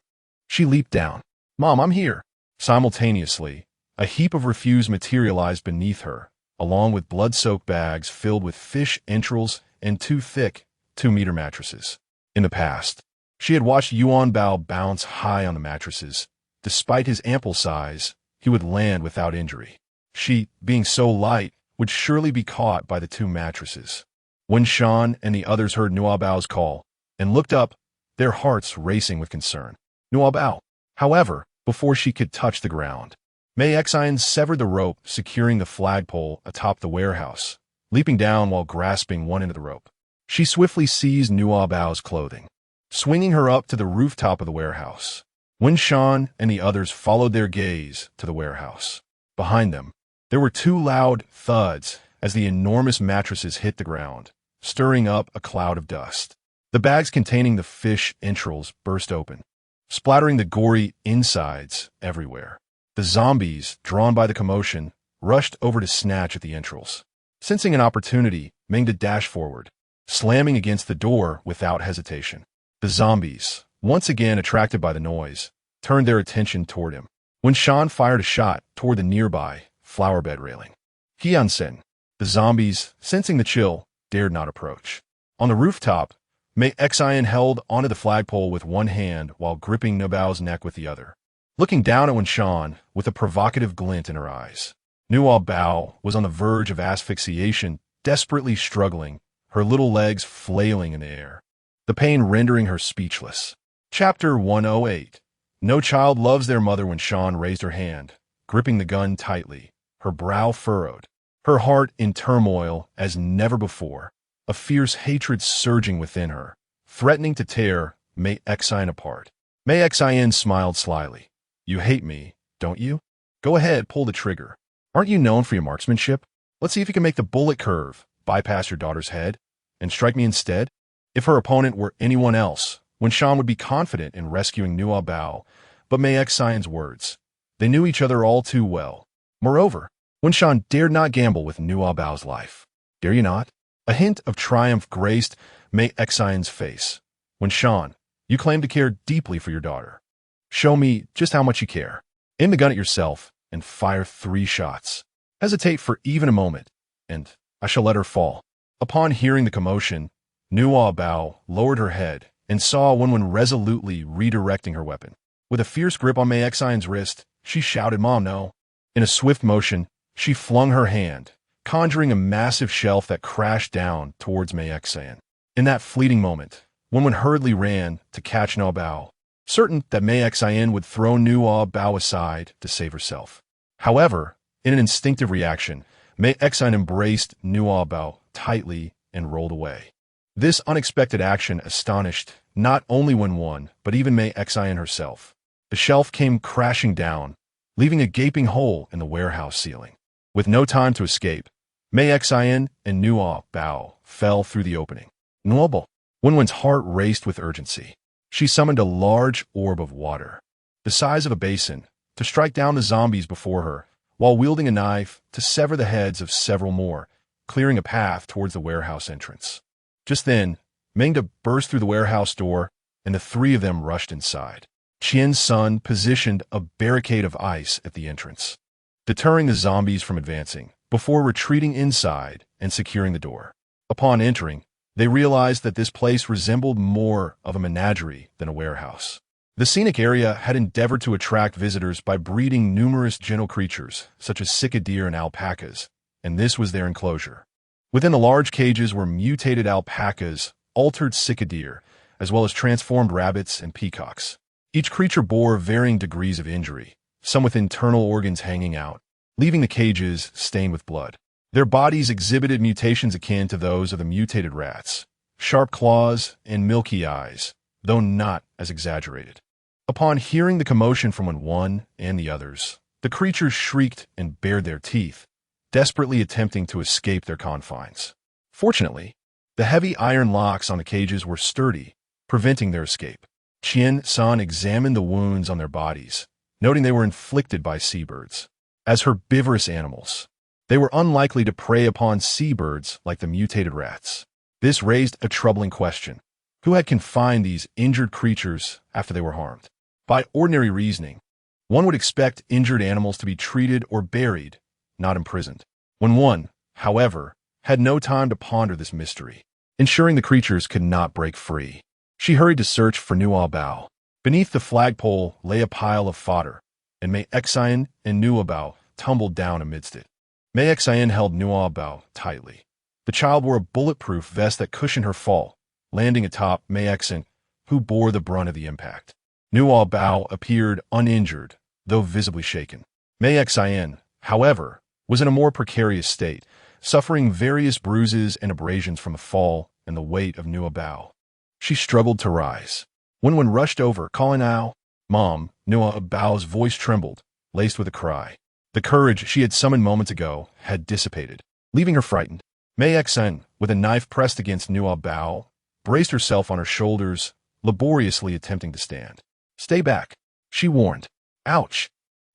she leaped down. "Mom, I'm here." Simultaneously, a heap of refuse materialized beneath her, along with blood-soaked bags filled with fish entrails and two thick, 2-meter mattresses. In the past, she had watched Yuanbao bounce high on the mattresses. Despite his ample size, he would land without injury. She, being so light, would surely be caught by the 2 mattresses. When Shan and the others heard Nuobao's call and looked up, their hearts racing with concern. Nuobao, however, before she could touch the ground, Mei Xian severed the rope securing the flagpole atop the warehouse, leaping down while grasping one end of the rope. She swiftly seized Nuobao's clothing, swinging her up to the rooftop of the warehouse. When Shan and the others followed their gaze to the warehouse, behind them, there were 2 loud thuds as the enormous mattresses hit the ground, stirring up a cloud of dust. The bags containing the fish entrails burst open, splattering the gory insides everywhere. The zombies, drawn by the commotion, rushed over to snatch at the entrails. Sensing an opportunity, Mengda dashed forward, slamming against the door without hesitation. The zombies, once again attracted by the noise, turned their attention toward him. When Shan fired a shot toward the nearby flower bed railing, Qiansen, the zombies, sensing the chill, dared not approach. On the rooftop, Mei Xian held onto the flagpole with one hand while gripping Nuobao's neck with the other, looking down at Wen Shan with a provocative glint in her eyes. Nuobao was on the verge of asphyxiation, desperately struggling, her little legs flailing in the air, the pain rendering her speechless. Chapter 108. No child loves their mother. When Shan raised her hand, gripping the gun tightly, her brow furrowed, her heart in turmoil as never before, a fierce hatred surging within her, threatening to tear Mei Xian apart. Mei Xian smiled slyly. "You hate me, don't you? Go ahead, pull the trigger. Aren't you known for your marksmanship? Let's see if you can make the bullet curve, bypass your daughter's head, and strike me instead." If her opponent were anyone else, Wen Shan would be confident in rescuing Nuobao, but Mei Xian's words. They knew each other all too well. Moreover, Wen Shan dared not gamble with Nuobao's life. "Dare you not?" A hint of triumph graced Mei Xian's face. "Wen Shan, you claim to care deeply for your daughter. Show me just how much you care. Aim the gun at yourself and fire 3 shots. Hesitate for even a moment, and I shall let her fall." Upon hearing the commotion, Nuobao lowered her head and saw Wenwen resolutely redirecting her weapon. With a fierce grip on Mei Xian's wrist, She shouted, "Mom, no." In a swift motion, she flung her hand, conjuring a massive shelf that crashed down towards Mayexan. In that fleeting moment, Wen hurriedly ran to catch Nuobao, certain that Mayexan would throw Nuobao aside to save herself. However, in an instinctive reaction, Mayexan embraced Nuobao tightly and rolled away. This unexpected action astonished not only Wen, but even Mayexan herself. The shelf came crashing down, leaving a gaping hole in the warehouse ceiling. With no time to escape, Mayexan and Nuobao fell through the opening. Nuobao. Wen's heart raced with urgency. She summoned a large orb of water, the size of a basin, to strike down the zombies before her, while wielding a knife to sever the heads of several more, clearing a path towards the warehouse entrance. Just then, Mengda burst through the warehouse door, and the three of them rushed inside. Qian's son positioned a barricade of ice at the entrance, deterring the zombies from advancing, before retreating inside and securing the door. Upon entering, they realized that this place resembled more of a menagerie than a warehouse. The scenic area had endeavored to attract visitors by breeding numerous gentle creatures, such as sika deer and alpacas, and this was their enclosure. Within the large cages were mutated alpacas, altered sika deer, as well as transformed rabbits and peacocks. Each creature bore varying degrees of injury, some with internal organs hanging out, leaving the cages stained with blood. Their bodies exhibited mutations akin to those of the mutated rats, sharp claws and milky eyes, though not as exaggerated. Upon hearing the commotion from Wen and the others, the creatures shrieked and bared their teeth, desperately attempting to escape their confines. Fortunately, the heavy iron locks on the cages were sturdy, preventing their escape. Qian-san examined the wounds on their bodies, noting they were inflicted by seabirds. As herbivorous animals, they were unlikely to prey upon seabirds like the mutated rats. This raised a troubling question. Who had confined these injured creatures after they were harmed? By ordinary reasoning, one would expect injured animals to be treated or buried, not imprisoned. Wen, however, had no time to ponder this mystery. Ensuring the creatures could not break free, she hurried to search for Nuobao. Beneath the flagpole lay a pile of fodder, and Mayexan and Nuobao tumbled down amidst it. Mayexan held Nuobao tightly. The child wore a bulletproof vest that cushioned her fall, landing atop Mayexan, who bore the brunt of the impact. Nuobao appeared uninjured, though visibly shaken. Mayexan, however, was in a more precarious state, suffering various bruises and abrasions from the fall and the weight of Nuobao. She struggled to rise. Wen rushed over, calling out, "Mom!" Nuobao's voice trembled, laced with a cry. The courage she had summoned moments ago had dissipated, leaving her frightened. Mayexan, with a knife pressed against Nuobao, braced herself on her shoulders, laboriously attempting to stand. "Stay back," she warned. "Ouch!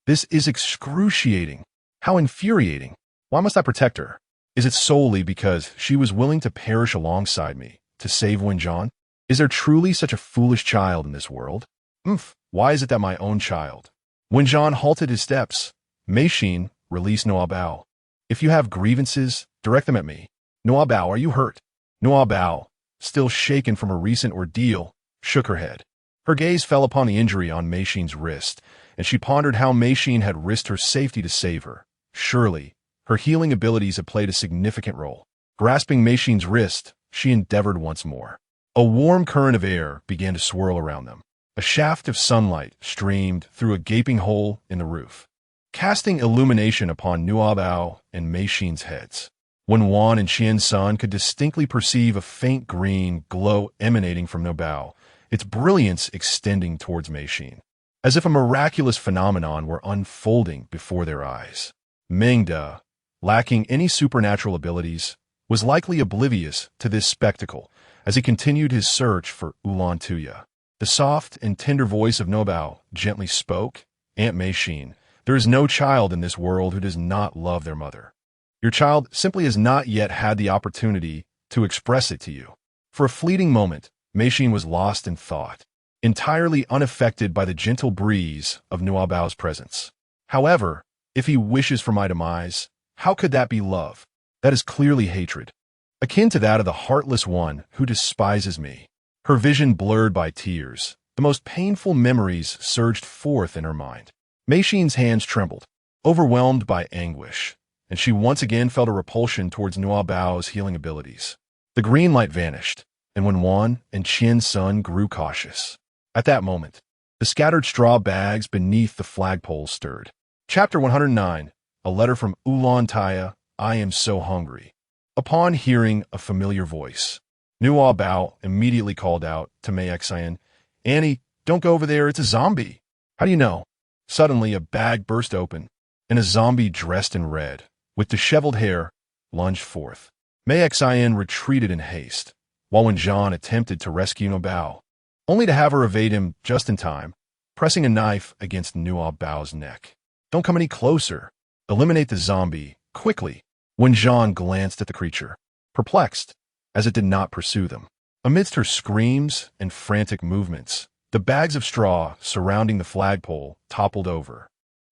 This is excruciating. How infuriating. Why must I protect her? Is it solely because she was willing to perish alongside me to save Wenjan? Is there truly such a foolish child in this world? Why is it that my own child?" Wenjan halted his steps. Meishin released Nuobao. "If you have grievances, direct them at me. Nuobao, are you hurt?" Nuobao, still shaken from a recent ordeal, shook her head. Her gaze fell upon the injury on Meishin's wrist, and she pondered how Meishin had risked her safety to save her. Surely, her healing abilities had played a significant role. Grasping Meishin's wrist, she endeavored once more. A warm current of air began to swirl around them. A shaft of sunlight streamed through a gaping hole in the roof, casting illumination upon Nuobao and Meishin's heads. Wen and Qian-san could distinctly perceive a faint green glow emanating from Nuobao, its brilliance extending towards Meishin, as if a miraculous phenomenon were unfolding before their eyes. Mengda, lacking any supernatural abilities, was likely oblivious to this spectacle as he continued his search for Ulan Tuya. The soft and tender voice of Nuobao gently spoke, "Aunt Meishin, there is no child in this world who does not love their mother. Your child simply has not yet had the opportunity to express it to you." For a fleeting moment, Meishin was lost in thought, entirely unaffected by the gentle breeze of Nuobao's presence. However, if he wishes for my demise, how could that be love? That is clearly hatred, akin to that of the heartless one who despises me. Her vision blurred by tears, the most painful memories surged forth in her mind. Mei Xin's hands trembled, overwhelmed by anguish, and she once again felt a repulsion towards Nuobao's healing abilities. The green light vanished, and when Wan and Qian's son grew cautious. At that moment, the scattered straw bags beneath the flagpole stirred. Chapter 109, A Letter from Ulan Taya, I am so hungry. Upon hearing a familiar voice, Nuobao immediately called out to Mei Xian, Annie, don't go over there, it's a zombie. How do you know? Suddenly, a bag burst open, and a zombie dressed in red, with disheveled hair, lunged forth. Mei Xian retreated in haste, while Wenjian attempted to rescue Nuobao, only to have her evade him just in time, pressing a knife against Nuobao's neck. Don't come any closer. Eliminate the zombie, quickly. Wenjian glanced at the creature, perplexed, as it did not pursue them. Amidst her screams and frantic movements, the bags of straw surrounding the flagpole toppled over.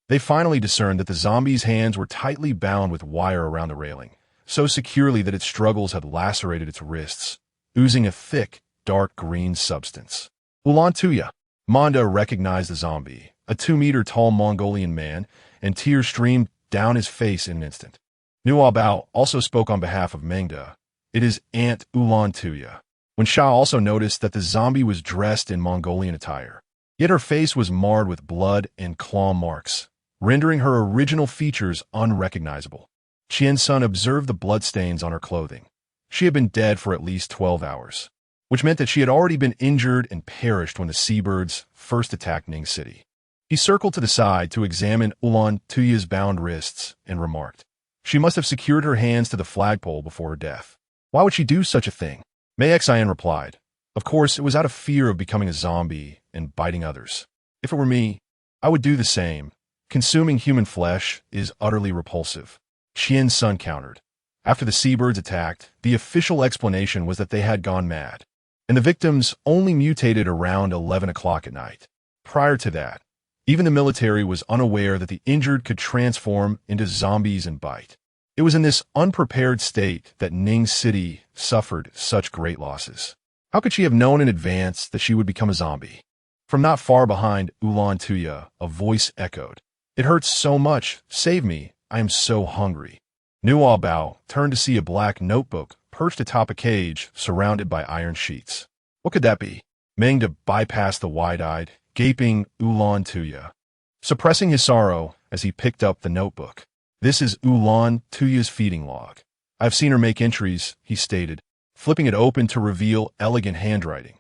They finally discerned that the zombie's hands were tightly bound with wire around the railing, so securely that its struggles had lacerated its wrists, oozing a thick, dark green substance. Ulan Tuya. Manda recognized the zombie, a 2-meter-tall Mongolian man, and tears streamed down his face in an instant. Nuobao also spoke on behalf of Mengda. It is Aunt Ulan Tuya. When Sha also noticed that the zombie was dressed in Mongolian attire, yet her face was marred with blood and claw marks, rendering her original features unrecognizable. Qian's son observed the bloodstains on her clothing. She had been dead for at least 12 hours, which meant that she had already been injured and perished when the seabirds first attacked Ning City. He circled to the side to examine Ulan Tuya's bound wrists and remarked, she must have secured her hands to the flagpole before her death. Why would she do such a thing? Mei Xian replied, of course, it was out of fear of becoming a zombie and biting others. If it were me, I would do the same. Consuming human flesh is utterly repulsive. Qian's son countered. After the seabirds attacked, the official explanation was that they had gone mad, and the victims only mutated around 11 o'clock at night. Prior to that, even the military was unaware that the injured could transform into zombies and bite. It was in this unprepared state that Ning City suffered such great losses. How could she have known in advance that she would become a zombie? From not far behind Ulan Tuya, a voice echoed, it hurts so much, save me, I am so hungry. Nuobao turned to see a black notebook perched atop a cage surrounded by iron sheets. What could that be? Mengda bypassed the wide-eyed, gaping Ulan Tuya, suppressing his sorrow as he picked up the notebook. This is Ulan Tuya's feeding log. I've seen her make entries, he stated, flipping it open to reveal elegant handwriting.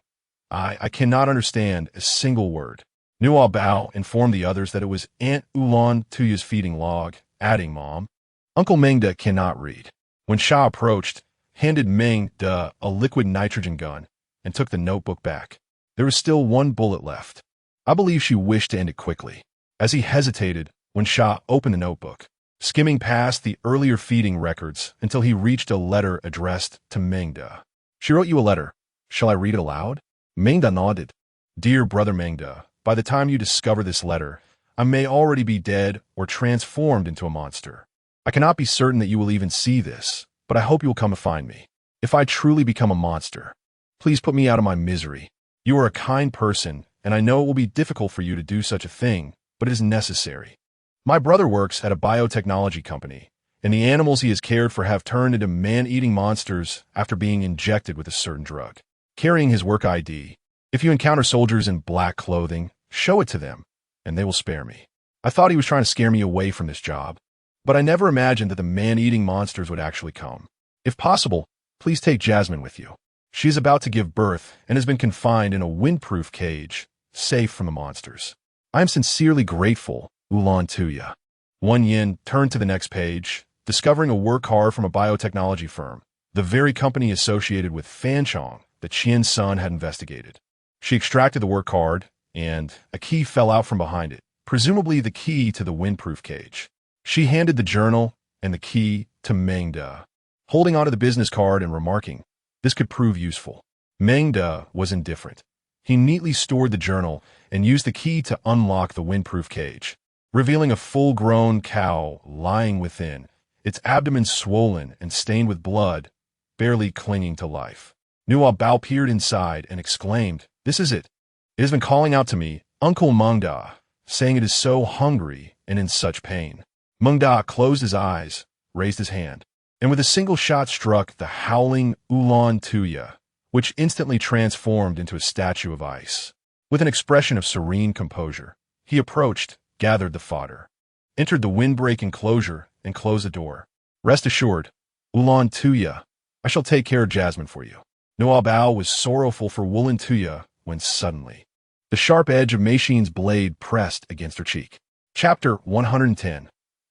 I cannot understand a single word. Nuobao informed the others that it was Aunt Ulan Tuya's feeding log, adding, Mom, Uncle Mengda cannot read. When Sha approached, handed Mengda a liquid nitrogen gun, and took the notebook back. There was still one bullet left. I believe she wished to end it quickly. As he hesitated, when Sha opened the notebook, skimming past the earlier feeding records until he reached a letter addressed to Mengda. She wrote you a letter. Shall I read it aloud? Mengda nodded. Dear brother Mengda, by the time you discover this letter, I may already be dead or transformed into a monster. I cannot be certain that you will even see this, but I hope you will come and find me. If I truly become a monster, please put me out of my misery. You are a kind person, and I know it will be difficult for you to do such a thing, but it is necessary. My brother works at a biotechnology company, and the animals he has cared for have turned into man-eating monsters after being injected with a certain drug. Carrying his work ID, if you encounter soldiers in black clothing, show it to them, and they will spare me. I thought he was trying to scare me away from this job, but I never imagined that the man-eating monsters would actually come. If possible, please take Jasmine with you. She is about to give birth and has been confined in a windproof cage, safe from the monsters. I am sincerely grateful, Ulan Tuya. Wan Yin turned to the next page, discovering a work card from a biotechnology firm, the very company associated with Fanchong that Qian's son had investigated. She extracted the work card, and a key fell out from behind it, presumably the key to the windproof cage. She handed the journal and the key to Mengda, holding onto the business card and remarking, this could prove useful. Mengda was indifferent. He neatly stored the journal and used the key to unlock the windproof cage, revealing a full-grown cow lying within, its abdomen swollen and stained with blood, barely clinging to life. Nuobao peered inside and exclaimed, this is it. It has been calling out to me, Uncle Mengda, saying it is so hungry and in such pain. Mengda closed his eyes, raised his hand, and with a single shot struck the howling Ulan Tuya, which instantly transformed into a statue of ice. With an expression of serene composure, he approached, gathered the fodder, entered the windbreak enclosure, and closed the door. Rest assured, Ulan Tuya, I shall take care of Jasmine for you. Nuobao was sorrowful for Ulan Tuya when suddenly the sharp edge of Meishin's blade pressed against her cheek. Chapter 110.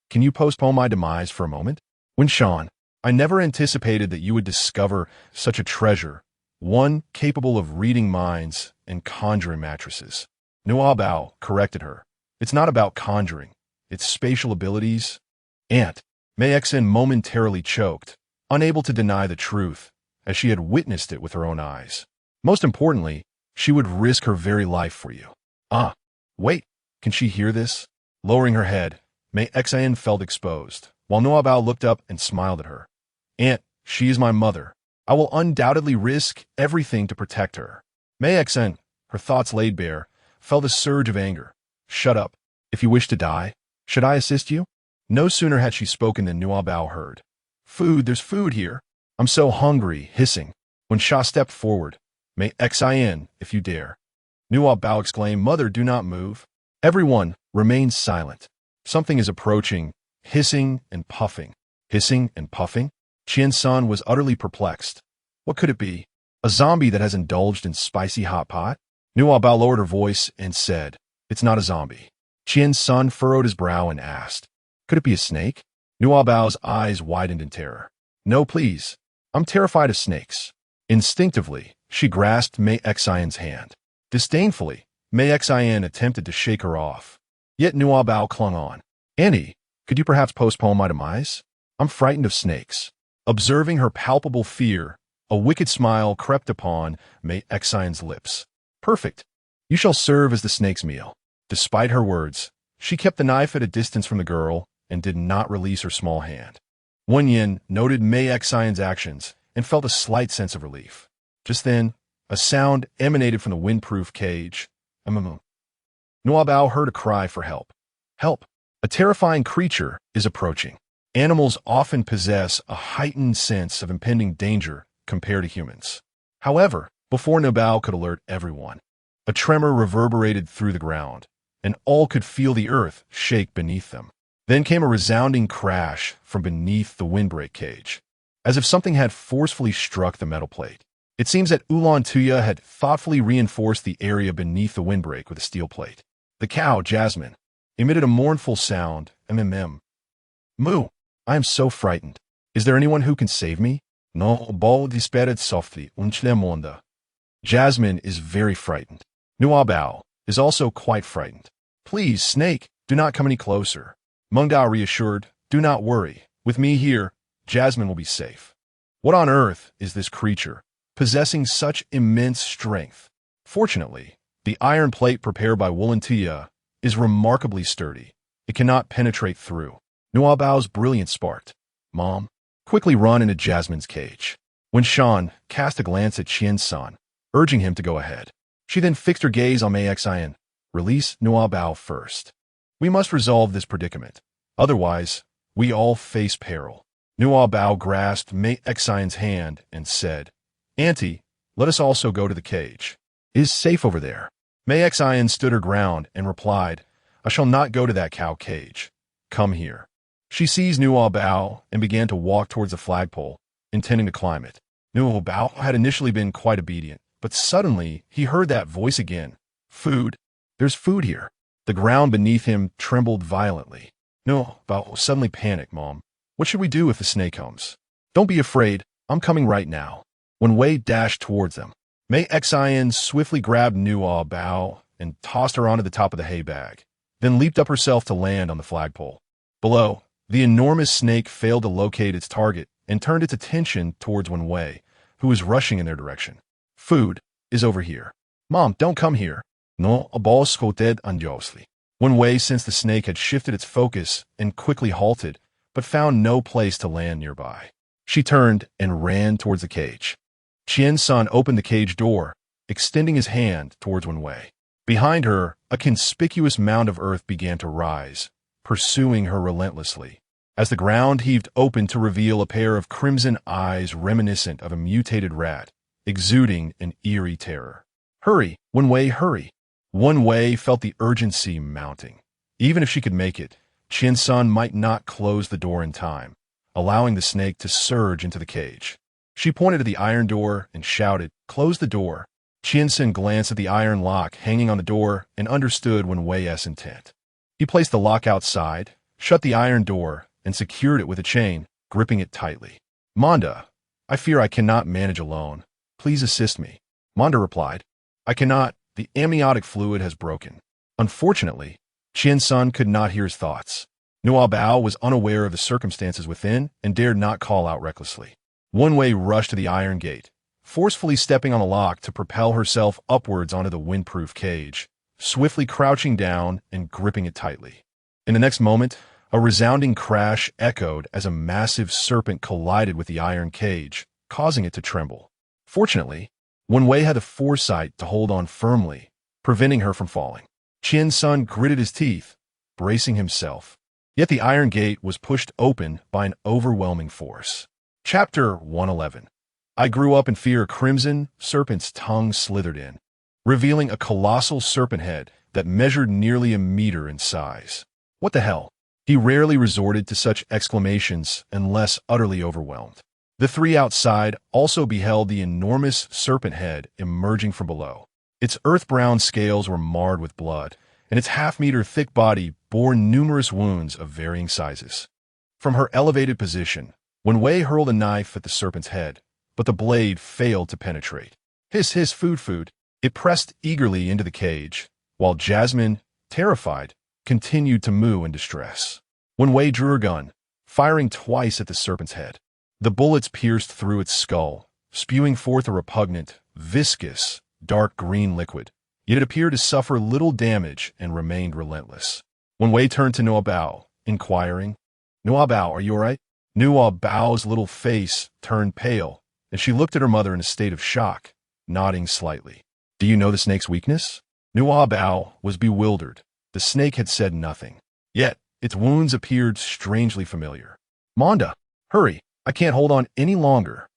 Can you postpone my demise for a moment? When Sean, I never anticipated that you would discover such a treasure, one capable of reading minds and conjuring mattresses. Nuobao corrected her. It's not about conjuring. It's spatial abilities. Aunt Mei Xen momentarily choked, unable to deny the truth, as she had witnessed it with her own eyes. Most importantly, she would risk her very life for you. Ah, wait, can she hear this? Lowering her head, Mei Xen felt exposed, while Nuobao looked up and smiled at her. Aunt, she is my mother. I will undoubtedly risk everything to protect her. Mei Xen, her thoughts laid bare, felt a surge of anger. Shut up. If you wish to die, should I assist you? No sooner had she spoken than Nuobao heard. Food, there's food here. I'm so hungry, hissing. When Sha stepped forward, Mei Xen, if you dare. Nuobao exclaimed, Mother, do not move. Everyone, remain silent. Something is approaching, hissing and puffing. Hissing and puffing? Qian-san was utterly perplexed. What could it be? A zombie that has indulged in spicy hot pot? Nuobao lowered her voice and said, It's not a zombie. Qian-san furrowed his brow and asked, Could it be a snake? Nuobao's eyes widened in terror. No, please. I'm terrified of snakes. Instinctively, she grasped Mei Xen's hand. Disdainfully, Mei Xen attempted to shake her off. Yet Nuobao clung on. Auntie, could you perhaps postpone my demise? I'm frightened of snakes. Observing her palpable fear, a wicked smile crept upon Mei Xen's lips. Perfect. You shall serve as the snake's meal. Despite her words, she kept the knife at a distance from the girl and did not release her small hand. Wen Yin noted Mei Xen's actions and felt a slight sense of relief. Just then, a sound emanated from the windproof cage. Nuobao heard a cry for help. Help! A terrifying creature is approaching. Animals often possess a heightened sense of impending danger compared to humans. However, before Nuobao could alert everyone, a tremor reverberated through the ground, and all could feel the earth shake beneath them. Then came a resounding crash from beneath the windbreak cage, as if something had forcefully struck the metal plate. It seems that Ulan Tuya had thoughtfully reinforced the area beneath the windbreak with a steel plate. The cow, Jasmine, emitted a mournful sound, Moo! I am so frightened. Is there anyone who can save me? Nuobao dispered softly, unchlemonda. Jasmine is very frightened. Nuobao is also quite frightened. Please, snake, do not come any closer. Mengda reassured, do not worry. With me here, Jasmine will be safe. What on earth is this creature, possessing such immense strength? Fortunately, the iron plate prepared by Ulan Tuya is remarkably sturdy. It cannot penetrate through. Nuobao's brilliance sparked. Mom, quickly run into Jasmine's cage. When Shan cast a glance at Qian-san, urging him to go ahead, she then fixed her gaze on Mei Xen. Release Nuobao first. We must resolve this predicament. Otherwise, we all face peril. Nuobao grasped Mei Xen's hand and said, Auntie, let us also go to the cage. It is safe over there. Mei Xen stood her ground and replied, I shall not go to that cow cage. Come here. She seized Nuobao and began to walk towards the flagpole, intending to climb it. Nuobao had initially been quite obedient, but suddenly he heard that voice again. Food. There's food here. The ground beneath him trembled violently. Nuobao suddenly panicked, Mom. What should we do if the snake comes? Don't be afraid. I'm coming right now. When Wei dashed towards them, Mei Xen swiftly grabbed Nuobao and tossed her onto the top of the hay bag, then leaped up herself to land on the flagpole. Below, the enormous snake failed to locate its target and turned its attention towards Wen Wei, who was rushing in their direction. Food is over here. Mom, don't come here. Nuobao scoted anjosely. Wen Wei sensed the snake had shifted its focus and quickly halted, but found no place to land nearby. She turned and ran towards the cage. Qian-san opened the cage door, extending his hand towards Wen Wei. Behind her, a conspicuous mound of earth began to rise, pursuing her relentlessly, as the ground heaved open to reveal a pair of crimson eyes reminiscent of a mutated rat, exuding an eerie terror. Hurry, Wen-wei, hurry! Wen-wei felt the urgency mounting. Even if she could make it, Qian-sun might not close the door in time, allowing the snake to surge into the cage. She pointed to the iron door and shouted, "Close the door." Qian-sun glanced at the iron lock hanging on the door and understood Wen-wei's intent. He placed the lock outside, shut the iron door, and secured it with a chain, gripping it tightly. "Manda, I fear I cannot manage alone. Please assist me." Manda replied, "I cannot. The amniotic fluid has broken." Unfortunately, Qian-sun could not hear his thoughts. Nuobao was unaware of the circumstances within and dared not call out recklessly. Wen-wei rushed to the iron gate, forcefully stepping on the lock to propel herself upwards onto the windproof cage, swiftly crouching down and gripping it tightly. In the next moment, a resounding crash echoed as a massive serpent collided with the iron cage, causing it to tremble. Fortunately, Wen-wei had the foresight to hold on firmly, preventing her from falling. Qian-sun gritted his teeth, bracing himself. Yet the iron gate was pushed open by an overwhelming force. Chapter 111. I grew up in fear. Crimson serpent's tongue slithered in, revealing a colossal serpent head that measured nearly a meter in size. What the hell? He rarely resorted to such exclamations unless utterly overwhelmed. The three outside also beheld the enormous serpent head emerging from below. Its earth-brown scales were marred with blood, and its half-meter thick body bore numerous wounds of varying sizes. From her elevated position, Wen-wei hurled a knife at the serpent's head, but the blade failed to penetrate. Hiss, hiss, food, food. It pressed eagerly into the cage, while Jasmine, terrified, continued to moo in distress. Wen-wei drew her gun, firing twice at the serpent's head. The bullets pierced through its skull, spewing forth a repugnant, viscous, dark green liquid, yet it appeared to suffer little damage and remained relentless. Wen-wei turned to Nuobao, inquiring, "Nuobao, are you all right?" Nuobao's little face turned pale, and she looked at her mother in a state of shock, nodding slightly. "Do you know the snake's weakness?" Nuobao was bewildered. The snake had said nothing, yet its wounds appeared strangely familiar. "Manda, hurry, I can't hold on any longer."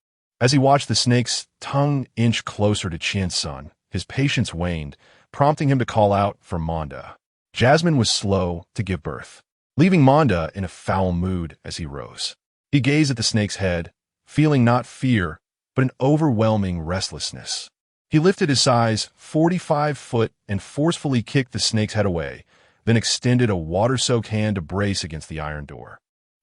As he watched the snake's tongue inch closer to Qian-sun, his patience waned, prompting him to call out for Manda. Jasmine was slow to give birth, leaving Manda in a foul mood as he rose. He gazed at the snake's head, feeling not fear, but an overwhelming restlessness. He lifted his size 45 foot and forcefully kicked the snake's head away, then extended a water-soaked hand to brace against the iron door.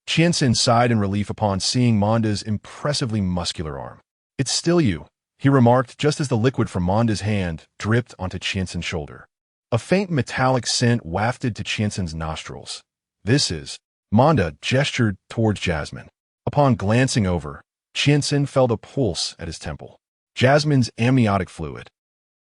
Qian-sun sighed in relief upon seeing Manda's impressively muscular arm. "It's still you," he remarked just as the liquid from Manda's hand dripped onto Qian-sun's shoulder. A faint metallic scent wafted to Qian-sun's nostrils. "This is..." Manda gestured towards Jasmine. Upon glancing over, Qian-sun felt a pulse at his temple. Jasmine's amniotic fluid.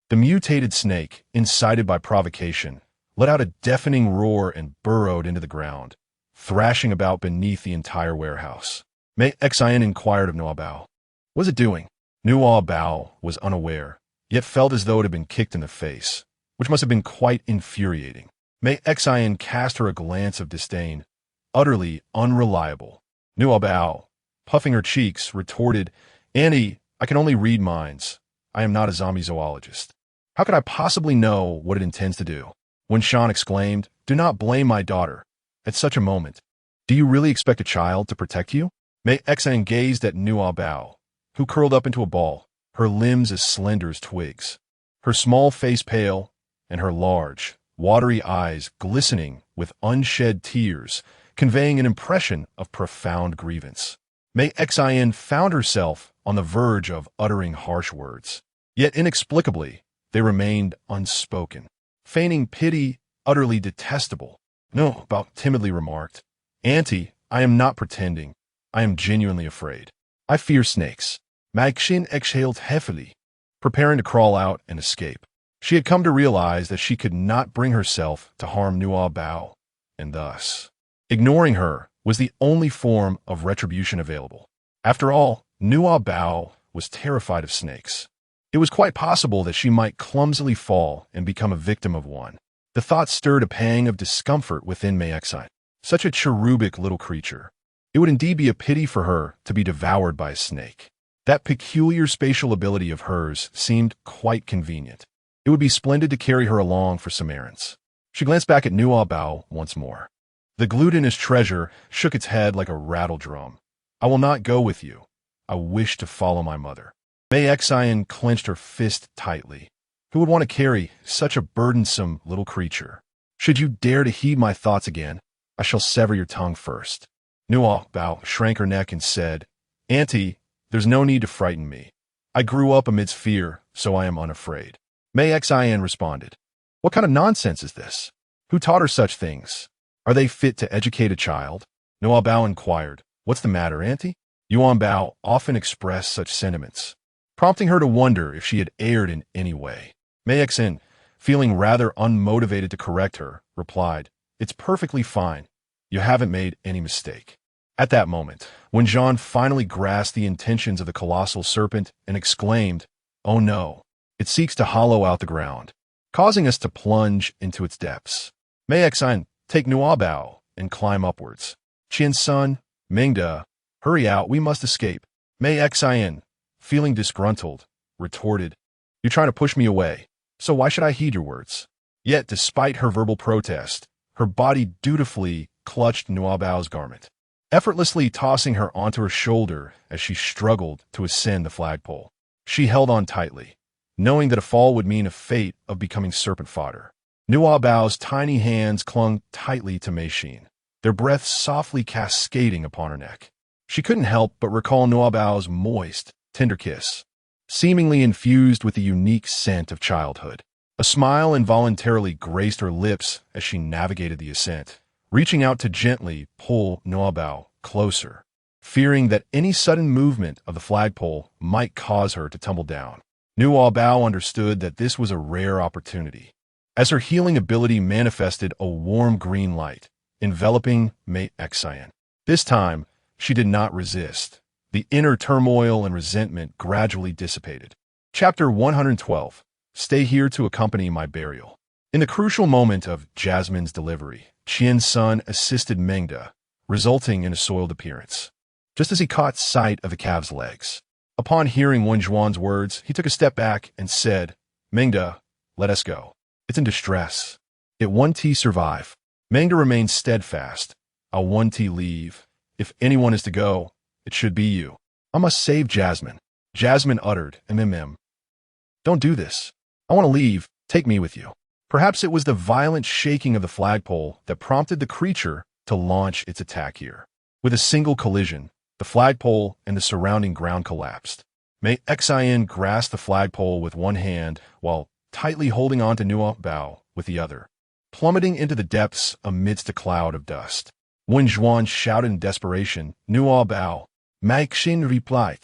The mutated snake, incited by provocation, let out a deafening roar and burrowed into the ground, thrashing about beneath the entire warehouse. May Xin inquired of Nuobao. "What's it doing?" Nuobao was unaware, yet felt as though it had been kicked in the face, which must have been quite infuriating. May Xin cast her a glance of disdain, utterly unreliable. Nuobao, puffing her cheeks, retorted, "Annie, I can only read minds. I am not a zombie zoologist. How could I possibly know what it intends to do?" When Shan exclaimed, "Do not blame my daughter. At such a moment, do you really expect a child to protect you?" May Xin gazed at Nuobao, who curled up into a ball, her limbs as slender as twigs, her small face pale, and her large, watery eyes glistening with unshed tears, conveying an impression of profound grievance. May Xin found herself on the verge of uttering harsh words, yet inexplicably they remained unspoken. Feigning pity, utterly detestable, Nuobao timidly remarked, "Auntie, I am not pretending. I am genuinely afraid. I fear snakes." Maxine exhaled heavily, preparing to crawl out and escape. She had come to realize that she could not bring herself to harm Nuobao, and thus, ignoring her was the only form of retribution available. After all, Nuobao was terrified of snakes. It was quite possible that she might clumsily fall and become a victim of one. The thought stirred a pang of discomfort within May Exine. Such a cherubic little creature. It would indeed be a pity for her to be devoured by a snake. That peculiar spatial ability of hers seemed quite convenient. It would be splendid to carry her along for some errands. She glanced back at Nuobao once more. The glutinous treasure shook its head like a rattle drum. I will not go with you. I wish to follow my mother. May Exine clenched her fist tightly. Who would want to carry such a burdensome little creature? Should you dare to heed my thoughts again, I shall sever your tongue first. Nuobao shrank her neck and said, Auntie, there's no need to frighten me. I grew up amidst fear, so I am unafraid. May Exine responded, What kind of nonsense is this? Who taught her such things? Are they fit to educate a child? Nuobao inquired, What's the matter, Auntie? Yuanbao often expressed such sentiments, prompting her to wonder if she had erred in any way. May Exine, feeling rather unmotivated to correct her, replied, It's perfectly fine. You haven't made any mistake. At that moment, when Jean finally grasped the intentions of the colossal serpent and exclaimed, Oh no, it seeks to hollow out the ground, causing us to plunge into its depths. May Exine, take Nuobao and climb upwards. Qian-sun, Mingda, hurry out, we must escape. May Exine, feeling disgruntled, retorted, You're trying to push me away, so why should I heed your words? Yet, despite her verbal protest, her body dutifully clutched Nuobao's garment, effortlessly tossing her onto her shoulder as she struggled to ascend the flagpole. She held on tightly, knowing that a fall would mean a fate of becoming serpent fodder. Nuobao's tiny hands clung tightly to Mei Xin, their breath softly cascading upon her neck. She couldn't help but recall Nuobao's moist, tender kiss, seemingly infused with the unique scent of childhood. A smile involuntarily graced her lips as she navigated the ascent, reaching out to gently pull Nuobao closer, fearing that any sudden movement of the flagpole might cause her to tumble down. Nuobao understood that this was a rare opportunity, as her healing ability manifested a warm green light, enveloping May Exine. This time, she did not resist. The inner turmoil and resentment gradually dissipated. Chapter 112. Stay here to accompany my burial. In the crucial moment of Jasmine's delivery, Qian-sun assisted Mengda, resulting in a soiled appearance, just as he caught sight of the calf's legs. Upon hearing Wenjuan's words, he took a step back and said, Mengda, let us go. It's in distress. It won't survive. Mengda remained steadfast. I'll won't leave. If anyone is to go, it should be you. I must save Jasmine. Jasmine uttered, Don't do this. I want to leave. Take me with you. Perhaps it was the violent shaking of the flagpole that prompted the creature to launch its attack here. With a single collision, the flagpole and the surrounding ground collapsed. May Exine grasped the flagpole with one hand while tightly holding on to Nuobao with the other, plummeting into the depths amidst a cloud of dust. When Zhuan shouted in desperation, Nuobao, Mei Xin replied,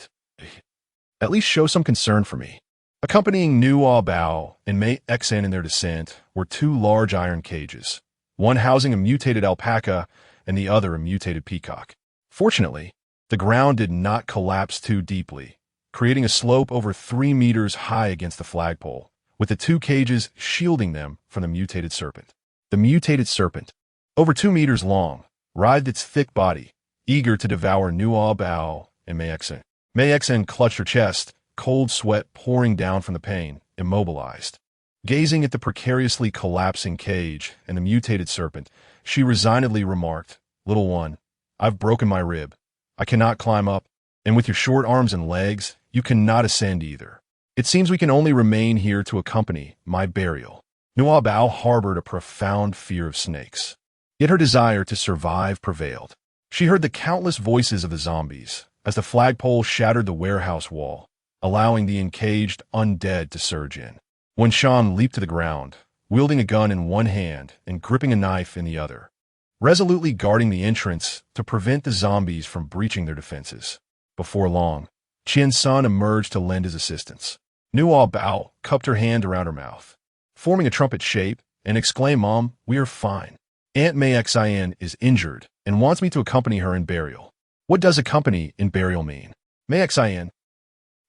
At least show some concern for me. Accompanying Nuobao and Mei Exine in their descent were two large iron cages, one housing a mutated alpaca and the other a mutated peacock. Fortunately, the ground did not collapse too deeply, creating a slope over 3 meters high against the flagpole, with the two cages shielding them from the mutated serpent. The mutated serpent, over 2 meters long, writhed its thick body, eager to devour Nuobao and Mei Exine. Mei Exine clutched her chest, cold sweat pouring down from the pain, immobilized. Gazing at the precariously collapsing cage and the mutated serpent, she resignedly remarked, Little one, I've broken my rib. I cannot climb up, and with your short arms and legs, you cannot ascend either. It seems we can only remain here to accompany my burial. Nuobao harbored a profound fear of snakes, yet her desire to survive prevailed. She heard the countless voices of the zombies as the flagpole shattered the warehouse wall, allowing the encaged undead to surge in. When Shan leaped to the ground, wielding a gun in one hand and gripping a knife in the other, resolutely guarding the entrance to prevent the zombies from breaching their defenses. Before long, Qian-sun emerged to lend his assistance. Nuobao cupped her hand around her mouth, forming a trumpet shape, and exclaimed, Mom, we are fine. Aunt Mei Exine is injured and wants me to accompany her in burial. What does accompany in burial mean? Mei Exine.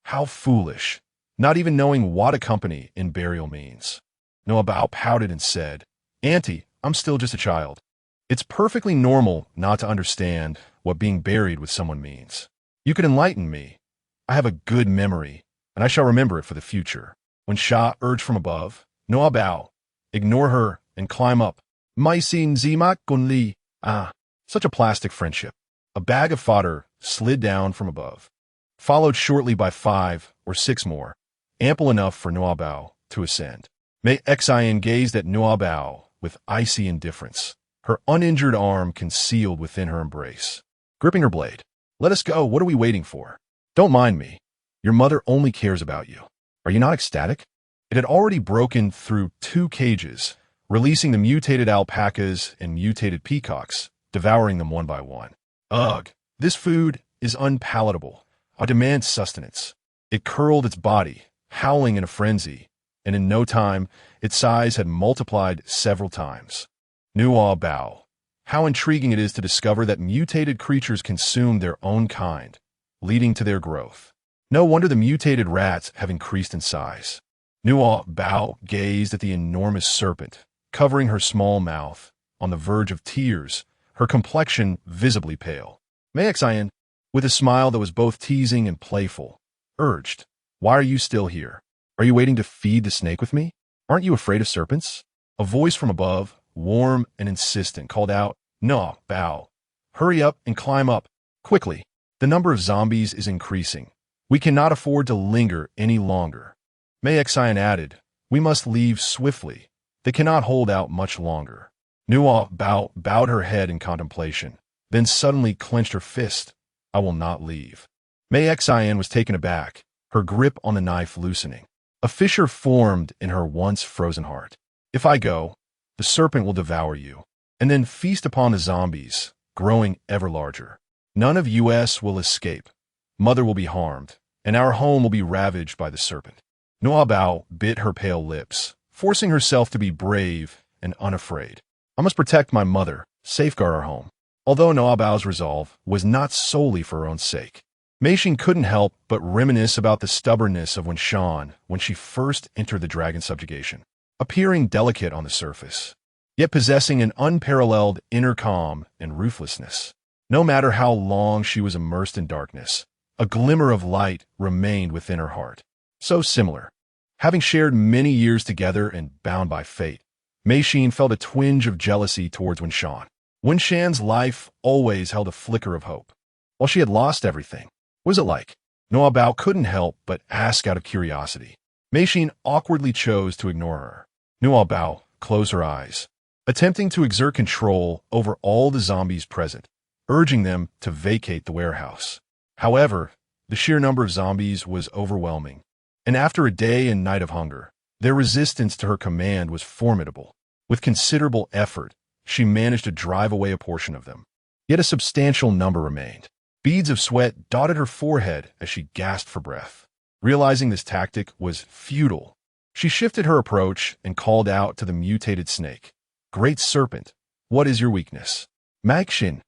How foolish. not even knowing what a company in burial means. Nuobao pouted and said, "Auntie, I'm still just a child. It's perfectly normal not to understand what being buried with someone means. You could enlighten me. I have a good memory, and I shall remember it for the future." When Sha urged from above, "Nuobao, ignore her and climb up." Maisin zimak gunli. Ah, such a plastic friendship. A bag of fodder slid down from above, followed shortly by 5 or 6 more, ample enough for Nuobao to ascend. Mei Xian gazed at Nuobao with icy indifference, her uninjured arm concealed within her embrace. Gripping her blade, "Let us go, what are we waiting for? Don't mind me. Your mother only cares about you. Are you not ecstatic?" It had already broken through 2 cages, releasing the mutated alpacas and mutated peacocks, devouring them one by one. "Ugh, this food is unpalatable. I demand sustenance." It curled its body, howling in a frenzy, and in no time, its size had multiplied several times. Nuobao. How intriguing it is to discover that mutated creatures consume their own kind, leading to their growth. No wonder the mutated rats have increased in size. Nuobao gazed at the enormous serpent, covering her small mouth, on the verge of tears, her complexion visibly pale. Mei Xian, with a smile that was both teasing and playful, urged, "Why are you still here? Are you waiting to feed the snake with me? Aren't you afraid of serpents?" A voice from above, warm and insistent, called out, "Nuobao, hurry up and climb up, quickly. The number of zombies is increasing. We cannot afford to linger any longer." Mei Xian added, "We must leave swiftly. They cannot hold out much longer." Nuobao bowed her head in contemplation, then suddenly clenched her fist. "I will not leave." Mei Xian was taken aback, her grip on the knife loosening. A fissure formed in her once frozen heart. "If I go, the serpent will devour you, and then feast upon the zombies, growing ever larger. None of us will escape. Mother will be harmed, and our home will be ravaged by the serpent." Nuobao bit her pale lips, forcing herself to be brave and unafraid. "I must protect my mother, safeguard our home." Although Nuobao's resolve was not solely for her own sake, Meishin couldn't help but reminisce about the stubbornness of when she first entered the dragon subjugation. Appearing delicate on the surface, yet possessing an unparalleled inner calm and ruthlessness. No matter how long she was immersed in darkness, a glimmer of light remained within her heart. So similar. Having shared many years together and bound by fate, Meishin felt a twinge of jealousy towards Wenshan's life always held a flicker of hope. While she had lost everything, what was it like? Nuobao couldn't help but ask out of curiosity. Meishin awkwardly chose to ignore her. Nuobao closed her eyes, attempting to exert control over all the zombies present, urging them to vacate the warehouse. However, the sheer number of zombies was overwhelming, and after a day and night of hunger, their resistance to her command was formidable. With considerable effort, she managed to drive away a portion of them. Yet a substantial number remained. Beads of sweat dotted her forehead as she gasped for breath. Realizing this tactic was futile, she shifted her approach and called out to the mutated snake. "Great serpent, what is your weakness?" Maxin,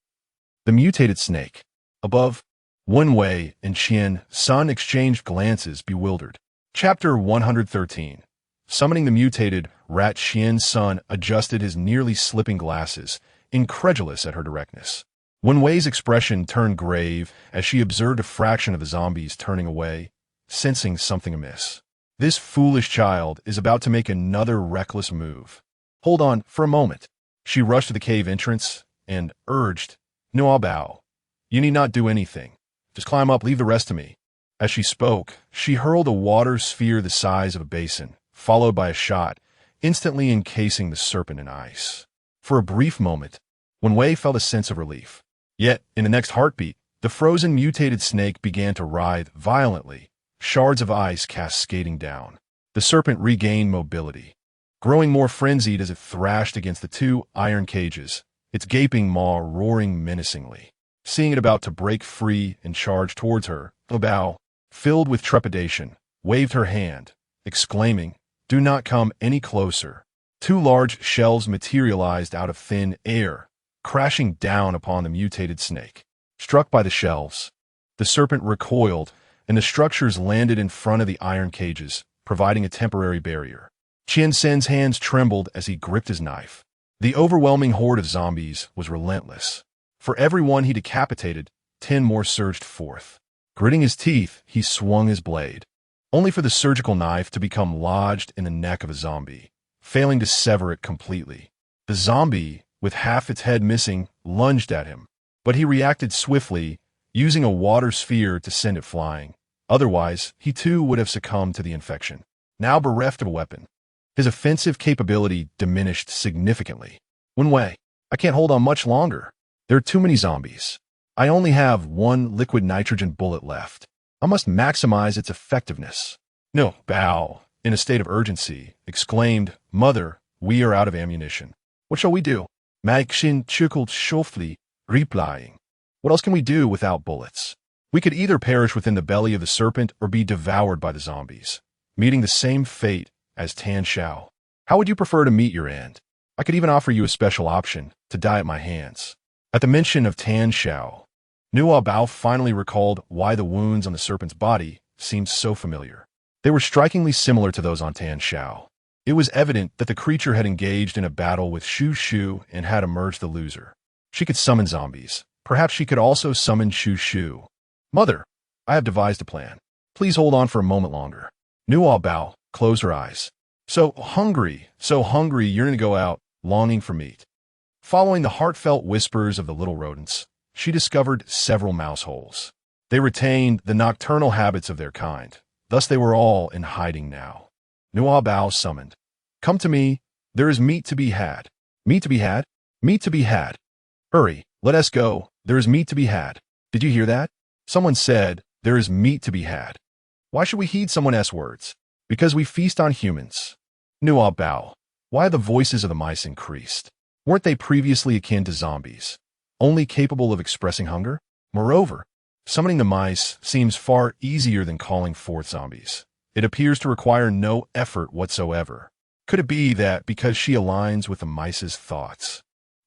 the mutated snake. Above, Wenwei and Qian Sun exchanged glances, bewildered. Chapter 113. Summoning the mutated rat, Qian Sun adjusted his nearly slipping glasses, incredulous at her directness. Wenwei's expression turned grave as she observed a fraction of the zombies turning away, sensing something amiss. This foolish child is about to make another reckless move. "Hold on for a moment." She rushed to the cave entrance and urged, "Nuobao, you need not do anything. Just climb up, leave the rest to me." As she spoke, she hurled a water sphere the size of a basin, followed by a shot, instantly encasing the serpent in ice. For a brief moment, Wenwei felt a sense of relief. Yet, in the next heartbeat, the frozen mutated snake began to writhe violently, shards of ice cascading down. The serpent regained mobility, growing more frenzied as it thrashed against the 2 iron cages, its gaping maw roaring menacingly. Seeing it about to break free and charge towards her, Nuobao, filled with trepidation, waved her hand, exclaiming, "Do not come any closer." 2 large shelves materialized out of thin air, crashing down upon the mutated snake. Struck by the shelves, the serpent recoiled and the structures landed in front of the iron cages, providing a temporary barrier. Qian Sen's hands trembled as he gripped his knife. The overwhelming horde of zombies was relentless. For every one he decapitated, 10 more surged forth. Gritting his teeth, he swung his blade, only for the surgical knife to become lodged in the neck of a zombie, failing to sever it completely. The zombie, with half its head missing, lunged at him, but he reacted swiftly, using a water sphere to send it flying. Otherwise, he too would have succumbed to the infection. Now bereft of a weapon, his offensive capability diminished significantly. Wei, I can't hold on much longer. There are too many zombies. I only have one liquid nitrogen bullet left. I must maximize its effectiveness. Nuobao, in a state of urgency, exclaimed, Mother, we are out of ammunition. What shall we do? Maxin chuckled softly, replying, what else can we do without bullets? We could either perish within the belly of the serpent or be devoured by the zombies, meeting the same fate as Tan Xiao. How would you prefer to meet your end? I could even offer you a special option, to die at my hands. At the mention of Tan Xiao, Nuobao finally recalled why the wounds on the serpent's body seemed so familiar. They were strikingly similar to those on Tan Xiao. It was evident that the creature had engaged in a battle with Shu Shu and had emerged the loser. She could summon zombies. Perhaps she could also summon Shu Shu. Mother, I have devised a plan. Please hold on for a moment longer. Nuobao closed her eyes. So hungry you're going to go out, longing for meat. Following the heartfelt whispers of the little rodents, she discovered several mouse holes. They retained the nocturnal habits of their kind. Thus they were all in hiding now. Nuobao summoned. Come to me. There is meat to be had. Meat to be had? Meat to be had. Hurry, let us go. There is meat to be had. Did you hear that? Someone said, there is meat to be had. Why should we heed someone else's words? Because we feast on humans. Nuobao. Why the voices of the mice increased? Weren't they previously akin to zombies, only capable of expressing hunger? Moreover, summoning the mice seems far easier than calling forth zombies. It appears to require no effort whatsoever. Could it be that because she aligns with the mice's thoughts,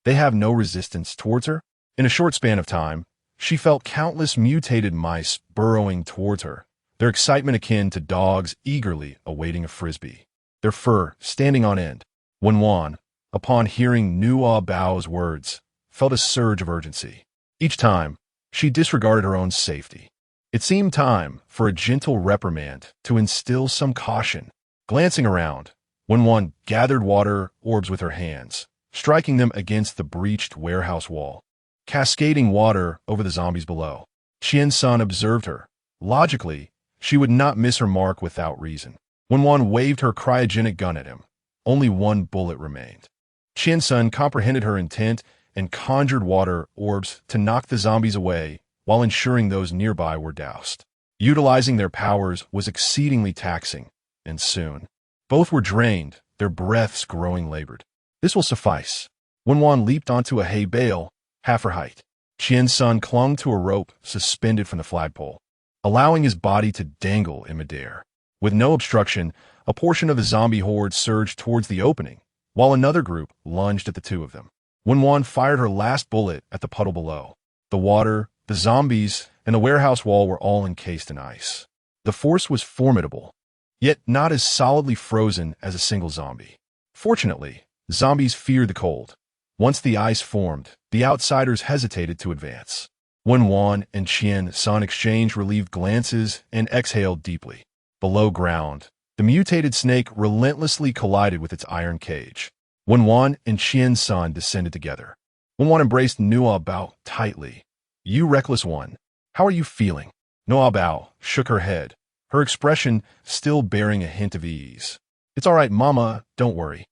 they have no resistance towards her? In a short span of time, she felt countless mutated mice burrowing towards her, their excitement akin to dogs eagerly awaiting a frisbee, their fur standing on end. Wan, upon hearing Nuobao's words, felt a surge of urgency. Each time, she disregarded her own safety. It seemed time for a gentle reprimand to instill some caution. Glancing around, Wan gathered water orbs with her hands, striking them against the breached warehouse wall, cascading water over the zombies below. Qian-san observed her. Logically, she would not miss her mark without reason. Wan waved her cryogenic gun at him. Only one bullet remained. Qian-san comprehended her intent and conjured water orbs to knock the zombies away while ensuring those nearby were doused. Utilizing their powers was exceedingly taxing, and soon, both were drained, their breaths growing labored. This will suffice. Wan leaped onto a hay bale, half her height. Qian-san clung to a rope suspended from the flagpole, allowing his body to dangle in midair. With no obstruction, a portion of the zombie horde surged towards the opening, while another group lunged at the two of them. Wan fired her last bullet at the puddle below. The water, the zombies, and the warehouse wall were all encased in ice. The force was formidable, yet not as solidly frozen as a single zombie. Fortunately, zombies fear the cold. Once the ice formed, the outsiders hesitated to advance. Wan and Qian-san exchanged relieved glances and exhaled deeply. Below ground, the mutated snake relentlessly collided with its iron cage. Wan and Qian-san descended together. Wan embraced Nuobao tightly. You reckless one, how are you feeling? Nuobao shook her head, her expression still bearing a hint of ease. It's all right, Mama, don't worry.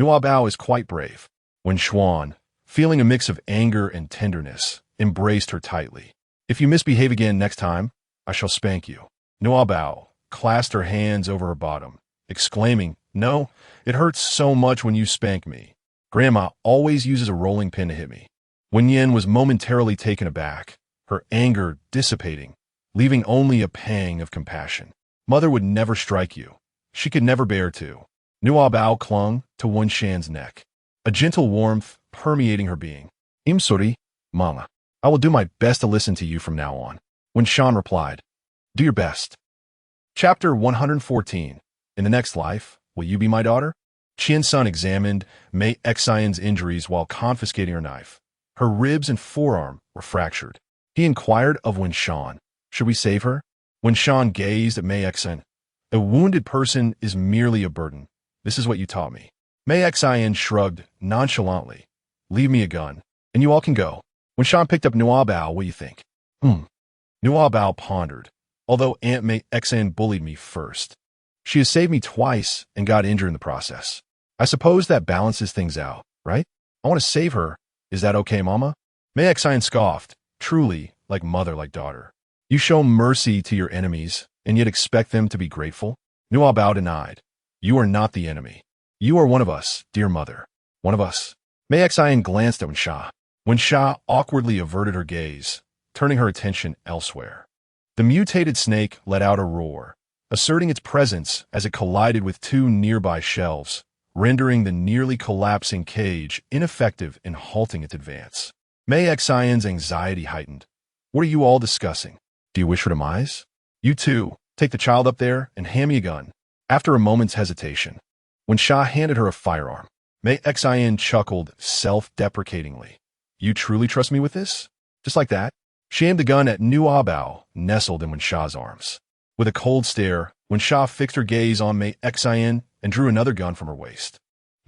Nuobao is quite brave. When Xuan, feeling a mix of anger and tenderness, embraced her tightly. If you misbehave again next time, I shall spank you. Nuobao clasped her hands over her bottom, exclaiming, No, it hurts so much when you spank me. Grandma always uses a rolling pin to hit me. Wen Yin was momentarily taken aback, her anger dissipating, leaving only a pang of compassion. Mother would never strike you. She could never bear to. Nuobao clung to Wen Shan's neck, a gentle warmth permeating her being. I'm sorry, Mama. I will do my best to listen to you from now on. Wen Shan replied. Do your best. Chapter 114. In the next life, will you be my daughter? Qian-sun examined Mei Xian's injuries while confiscating her knife. Her ribs and forearm were fractured. He inquired of Wen-shan, should we save her? Wen-shan gazed at Mei Xian. A wounded person is merely a burden. This is what you taught me. Mei Xian shrugged nonchalantly. Leave me a gun, and you all can go. Wen-shan picked up Nuobao. What do you think? Nuobao pondered. Although Aunt Mei Xian bullied me first, she has saved me twice and got injured in the process. I suppose that balances things out, right? I want to save her. Is that okay, Mama? Mei Xian scoffed. Truly, like mother, like daughter. You show mercy to your enemies, and yet expect them to be grateful? Nuobao denied. You are not the enemy. You are one of us, dear mother. One of us. Mei Xian glanced at Wen-sha. Wen-sha awkwardly averted her gaze, turning her attention elsewhere. The mutated snake let out a roar, asserting its presence as it collided with two nearby shelves, rendering the nearly collapsing cage ineffective in halting its advance. Mei Xian's anxiety heightened. What are you all discussing? Do you wish her demise? You too. Take the child up there and hand me a gun. After a moment's hesitation, Wen-sha handed her a firearm. Mei Xian chuckled self-deprecatingly. You truly trust me with this? Just like that? She aimed the gun at Nuobao, nestled in Wen-sha's arms. With a cold stare, Wen-sha fixed her gaze on Mei Xian and drew another gun from her waist.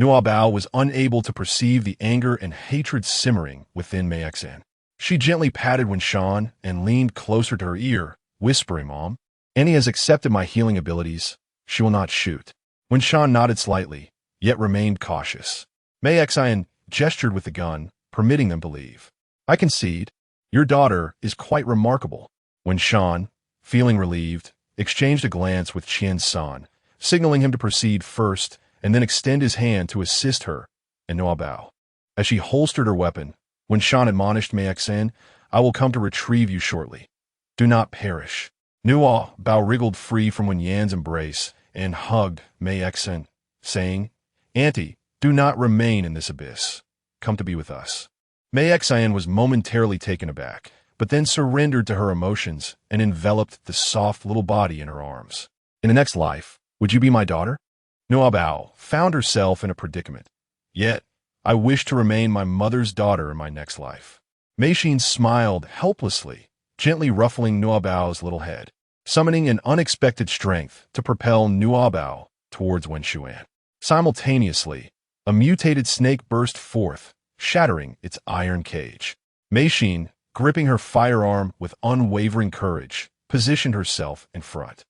Nuobao was unable to perceive the anger and hatred simmering within Mei Xian. She gently patted Wen-shan and leaned closer to her ear, whispering, Mom, Annie has accepted my healing abilities. She will not shoot. Wen-shan nodded slightly, yet remained cautious. Mei Xian gestured with the gun, permitting them to leave. I concede. Your daughter is quite remarkable. Wen-shan, feeling relieved, exchanged a glance with Qian-san, signaling him to proceed first and then extend his hand to assist her and Nuobao. As she holstered her weapon, Wen-shan admonished Mei Xian, I will come to retrieve you shortly. Do not perish. Nuobao wriggled free from Wen-yan's embrace and hugged Mei Xian, saying, Auntie, do not remain in this abyss. Come to be with us. Mei Xian was momentarily taken aback, but then surrendered to her emotions and enveloped the soft little body in her arms. In the next life, would you be my daughter? Nuobao found herself in a predicament. Yet, I wish to remain my mother's daughter in my next life. Mei-shin smiled helplessly, gently ruffling Nuobao's little head, summoning an unexpected strength to propel Nuobao towards Wen-shuan. Simultaneously, a mutated snake burst forth, shattering its iron cage. Mei-shin, gripping her firearm with unwavering courage, positioned herself in front.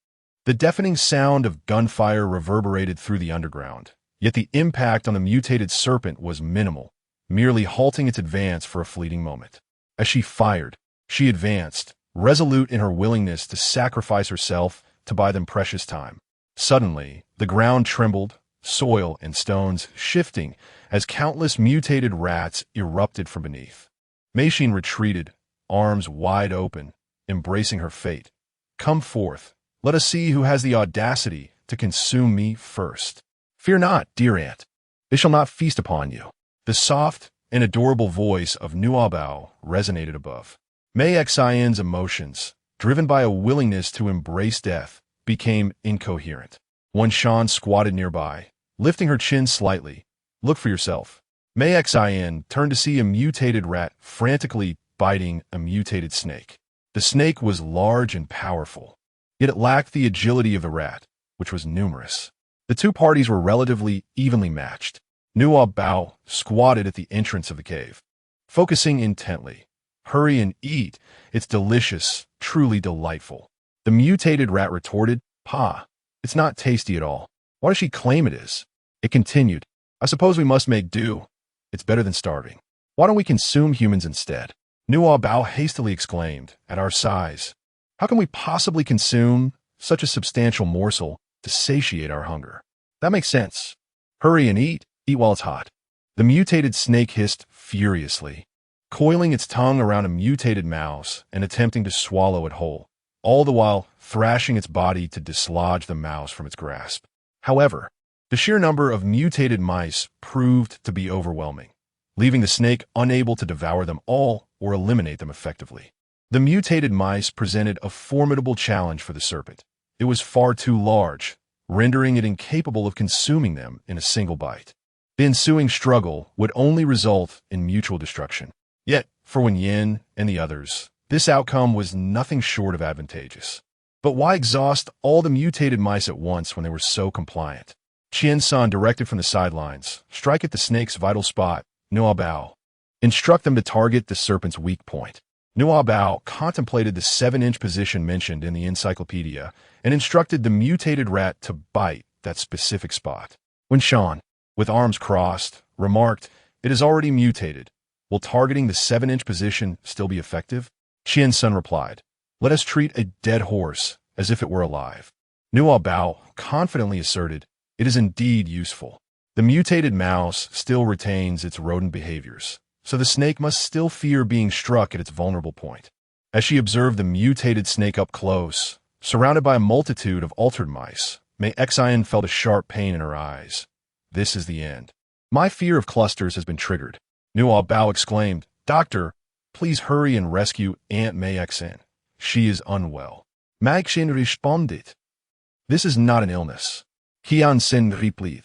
The deafening sound of gunfire reverberated through the underground, yet the impact on the mutated serpent was minimal, merely halting its advance for a fleeting moment. As she fired, she advanced, resolute in her willingness to sacrifice herself to buy them precious time. Suddenly, the ground trembled, soil and stones shifting as countless mutated rats erupted from beneath. Mei-shin retreated, arms wide open, embracing her fate. Come forth, let us see who has the audacity to consume me first. Fear not, dear aunt. They shall not feast upon you. The soft and adorable voice of Nuobao resonated above. Mei Xian's emotions, driven by a willingness to embrace death, became incoherent. Wen-shan squatted nearby, lifting her chin slightly. Look for yourself. Mei Xian turned to see a mutated rat frantically biting a mutated snake. The snake was large and powerful, yet it lacked the agility of the rat, which was numerous. The two parties were relatively evenly matched. Nuobao squatted at the entrance of the cave, focusing intently. Hurry and eat. It's delicious, truly delightful. The mutated rat retorted, Pa, it's not tasty at all. Why does she claim it is? It continued, I suppose we must make do. It's better than starving. Why don't we consume humans instead? Nuobao hastily exclaimed, at our size. How can we possibly consume such a substantial morsel to satiate our hunger? That makes sense. Hurry and eat while it's hot. The mutated snake hissed furiously, coiling its tongue around a mutated mouse and attempting to swallow it whole, all the while thrashing its body to dislodge the mouse from its grasp. However, the sheer number of mutated mice proved to be overwhelming, leaving the snake unable to devour them all or eliminate them effectively. The mutated mice presented a formidable challenge for the serpent. It was far too large, rendering it incapable of consuming them in a single bite. The ensuing struggle would only result in mutual destruction. Yet, for Wen Yin and the others, this outcome was nothing short of advantageous. But why exhaust all the mutated mice at once when they were so compliant? Qian-san directed from the sidelines, strike at the snake's vital spot, Nuobao. Instruct them to target the serpent's weak point. Nuobao contemplated the 7-inch position mentioned in the encyclopedia and instructed the mutated rat to bite that specific spot. When Shan, with arms crossed, remarked, "It is already mutated. Will targeting the 7-inch position still be effective?" Qian-sun replied, "Let us treat a dead horse as if it were alive." Nuobao confidently asserted, "It is indeed useful. The mutated mouse still retains its rodent behaviors, so the snake must still fear being struck at its vulnerable point." As she observed the mutated snake up close, surrounded by a multitude of altered mice, Mei Xian felt a sharp pain in her eyes. This is the end. My fear of clusters has been triggered. Nuobao exclaimed, "Doctor, please hurry and rescue Aunt Mei Xian. She is unwell." Mei Xian responded, "This is not an illness." Qian Sin replied,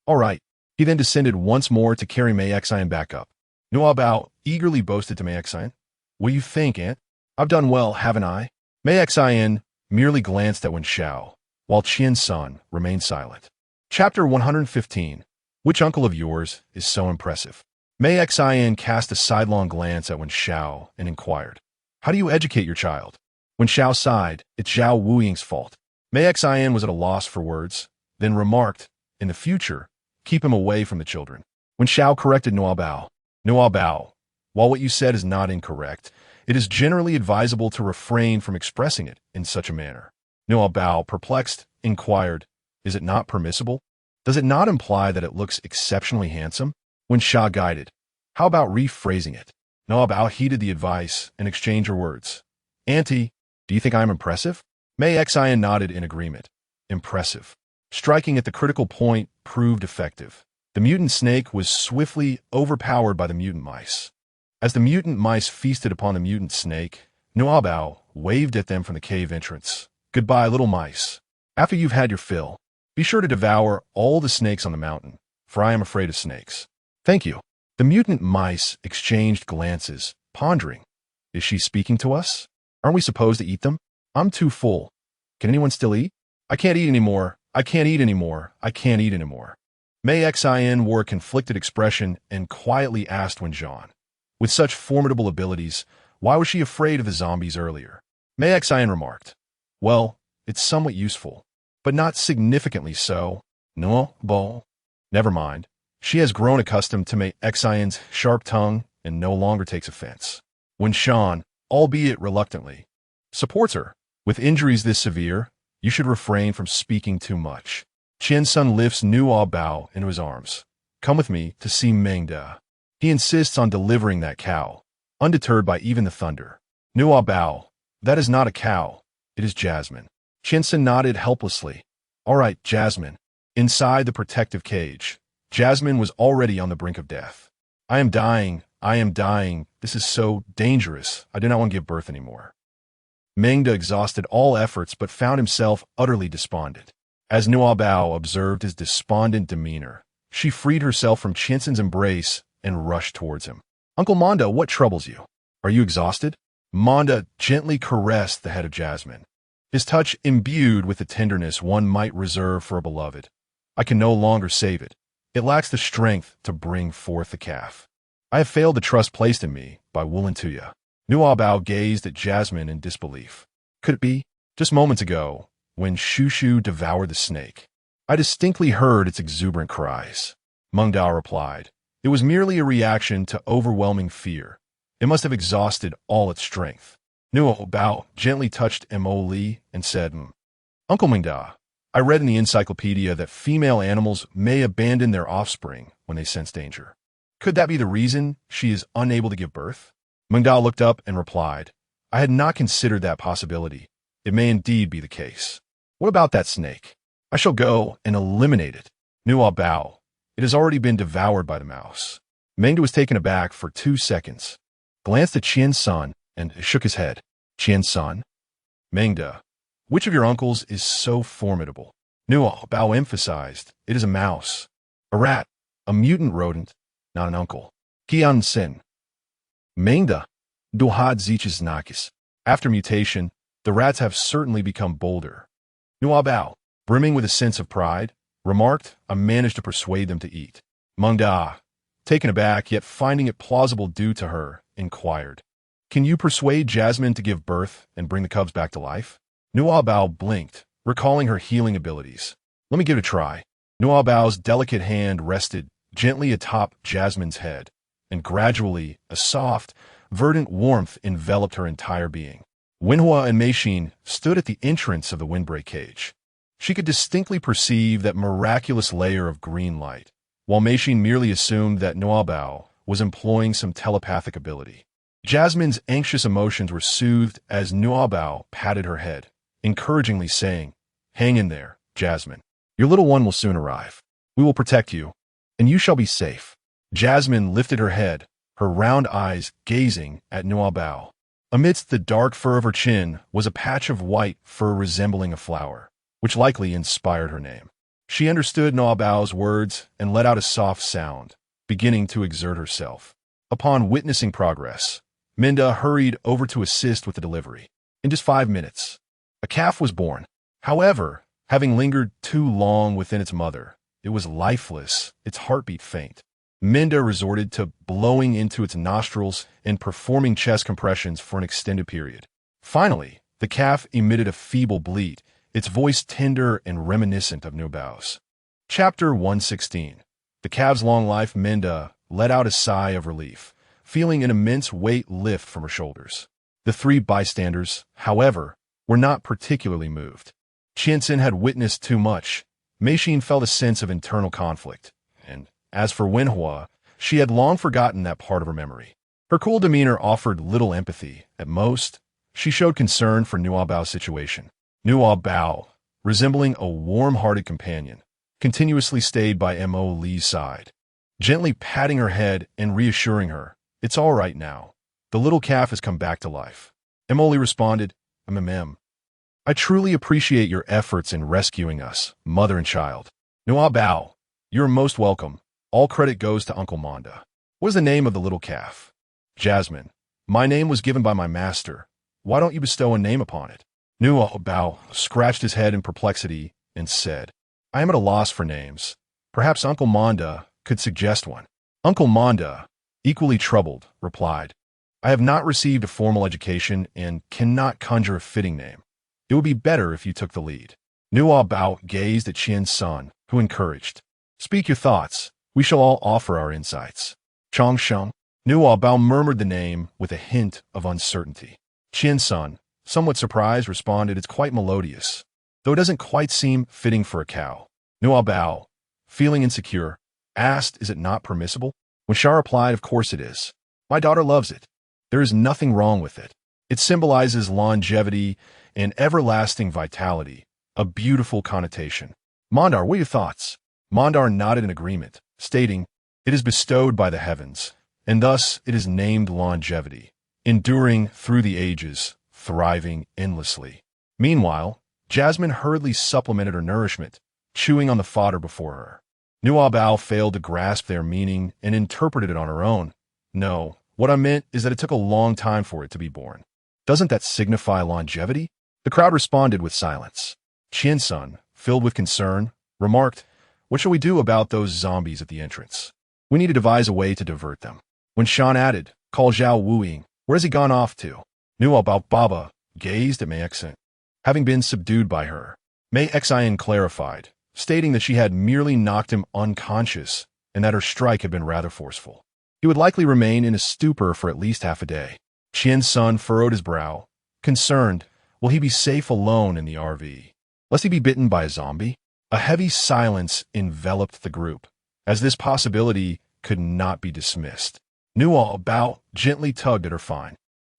"All right." He then descended once more to carry Mei Xian back up. Nuobao eagerly boasted to Mei Xian, "What do you think, Aunt? I've done well, haven't I?" Mei Xian merely glanced at Wen Xiao, while Qian-san remained silent. Chapter 115. Which uncle of yours is so impressive? Mei Xian cast a sidelong glance at Wen Xiao and inquired, "How do you educate your child?" Wen Xiao sighed, "It's Zhao Wuying's fault." Mei Xian was at a loss for words, then remarked, "In the future, keep him away from the children." Wen Xiao corrected Nuobao. "Nuobao, while what you said is not incorrect, it is generally advisable to refrain from expressing it in such a manner." Nuobao, perplexed, inquired, "Is it not permissible? Does it not imply that it looks exceptionally handsome?" Wen Xiao guided, "How about rephrasing it?" Nuobao heeded the advice and exchanged her words. "Auntie, do you think I am impressive?" Mei Xian nodded in agreement. Impressive. Striking at the critical point proved effective. The mutant snake was swiftly overpowered by the mutant mice. As the mutant mice feasted upon the mutant snake, Nuobao waved at them from the cave entrance. "Goodbye, little mice. After you've had your fill, be sure to devour all the snakes on the mountain, for I am afraid of snakes." "Thank you." The mutant mice exchanged glances, pondering. Is she speaking to us? Aren't we supposed to eat them? I'm too full. Can anyone still eat? I can't eat anymore. I can't eat anymore. I can't eat anymore. Mei Xian wore a conflicted expression and quietly asked Wen Zhan, with such formidable abilities, why was she afraid of the zombies earlier? Mei Xian remarked, "Well, it's somewhat useful, but not significantly so." Nuobao. Never mind. She has grown accustomed to Mei Xian's sharp tongue and no longer takes offense. Wen Zhan, albeit reluctantly, supports her. With injuries this severe, you should refrain from speaking too much. Qian-sun lifts Nuobao into his arms. "Come with me to see Mengda. He insists on delivering that cow, undeterred by even the thunder." Nuobao, "That is not a cow. It is Jasmine." Qian-sun nodded helplessly. "All right, Jasmine." Inside the protective cage, Jasmine was already on the brink of death. "I am dying. I am dying. This is so dangerous. I do not want to give birth anymore." Mengda exhausted all efforts but found himself utterly despondent. As Nuobao observed his despondent demeanor, she freed herself from Qian-sun's embrace and rushed towards him. "Uncle Manda, what troubles you? Are you exhausted?" Manda gently caressed the head of Jasmine, his touch imbued with the tenderness one might reserve for a beloved. "I can no longer save it. It lacks the strength to bring forth the calf. I have failed the trust placed in me by Wulantuya." Nuobao gazed at Jasmine in disbelief. Could it be? Just moments ago, when Shushu devoured the snake, I distinctly heard its exuberant cries. Mengda replied, "It was merely a reaction to overwhelming fear. It must have exhausted all its strength." Nuobao gently touched Mo Li and said, "Uncle Mengda, I read in the encyclopedia that female animals may abandon their offspring when they sense danger. Could that be the reason she is unable to give birth?" Mengda looked up and replied, "I had not considered that possibility. It may indeed be the case. What about that snake? I shall go and eliminate it." Nuobao, "It has already been devoured by the mouse." Mengda was taken aback for 2 seconds, glanced at Qian-sun, and shook his head. Qian-san, Mengda, which of your uncles is so formidable? Nuobao emphasized, it is a mouse, a rat, a mutant rodent, not an uncle. Qian-sin, Mengda, duhad ziches nakis. After mutation, the rats have certainly become bolder. Nuobao, brimming with a sense of pride, remarked, I managed to persuade them to eat. Mengda, taken aback yet finding it plausible due to her, inquired, can you persuade Jasmine to give birth and bring the cubs back to life? Nuobao blinked, recalling her healing abilities. Let me give it a try. Nuobao's delicate hand rested gently atop Jasmine's head, and gradually a soft, verdant warmth enveloped her entire being. Wenhua and Meishin stood at the entrance of the windbreak cage. She could distinctly perceive that miraculous layer of green light, while Meishin merely assumed that Nuobao was employing some telepathic ability. Jasmine's anxious emotions were soothed as Nuobao patted her head, encouragingly saying, hang in there, Jasmine. Your little one will soon arrive. We will protect you, and you shall be safe. Jasmine lifted her head, her round eyes gazing at Nuobao. Amidst the dark fur of her chin was a patch of white fur resembling a flower, which likely inspired her name. She understood Nuobao's words and let out a soft sound, beginning to exert herself. Upon witnessing progress, Minda hurried over to assist with the delivery. In just 5 minutes, a calf was born. However, having lingered too long within its mother, it was lifeless, its heartbeat faint. Minda resorted to blowing into its nostrils and performing chest compressions for an extended period. Finally, the calf emitted a feeble bleat, its voice tender and reminiscent of Nuobao's. Chapter 116. The calf's long life. Minda let out a sigh of relief, feeling an immense weight lift from her shoulders. The 3 bystanders, however, were not particularly moved. Qianxin had witnessed too much. Meishin felt a sense of internal conflict, and as for Wenhua, she had long forgotten that part of her memory. Her cool demeanor offered little empathy. At most, she showed concern for Nuobao's situation. Nuobao, resembling a warm-hearted companion, continuously stayed by Mo Li's side, gently patting her head and reassuring her, it's all right now. The little calf has come back to life. Mo Li responded, I truly appreciate your efforts in rescuing us, mother and child. Nuobao, you're most welcome. All credit goes to Uncle Manda. What is the name of the little calf? Jasmine. My name was given by my master. Why don't you bestow a name upon it? Nuobao scratched his head in perplexity and said, I am at a loss for names. Perhaps Uncle Manda could suggest one. Uncle Manda, equally troubled, replied, I have not received a formal education and cannot conjure a fitting name. It would be better if you took the lead. Nuobao gazed at Qian-san, who encouraged, Speak your thoughts. We shall all offer our insights. Chongsheng. Nuobao murmured the name with a hint of uncertainty. Qian-san, somewhat surprised, responded, It's quite melodious, though it doesn't quite seem fitting for a cow. Nuobao, feeling insecure, asked, Is it not permissible? When Shah replied, Of course it is. My daughter loves it. There is nothing wrong with it. It symbolizes longevity and everlasting vitality, a beautiful connotation. Mondar, what are your thoughts? Mondar nodded in agreement, stating, It is bestowed by the heavens, and thus it is named longevity, enduring through the ages, thriving endlessly. Meanwhile, Jasmine hurriedly supplemented her nourishment, chewing on the fodder before her. Nuobao failed to grasp their meaning and interpreted it on her own. No, what I meant is that it took a long time for it to be born. Doesn't that signify longevity? The crowd responded with silence. Qian-san, filled with concern, remarked, What shall we do about those zombies at the entrance? We need to devise a way to divert them. When Shan added, Call Zhao Wuying, where has he gone off to? Nuobao Baba gazed at Mei Exin. Having been subdued by her, Mei Exin clarified, stating that she had merely knocked him unconscious and that her strike had been rather forceful. He would likely remain in a stupor for at least half a day. Qian-sun furrowed his brow, concerned, will he be safe alone in the RV? Lest he be bitten by a zombie? A heavy silence enveloped the group, as this possibility could not be dismissed. Nuobao gently tugged at her fine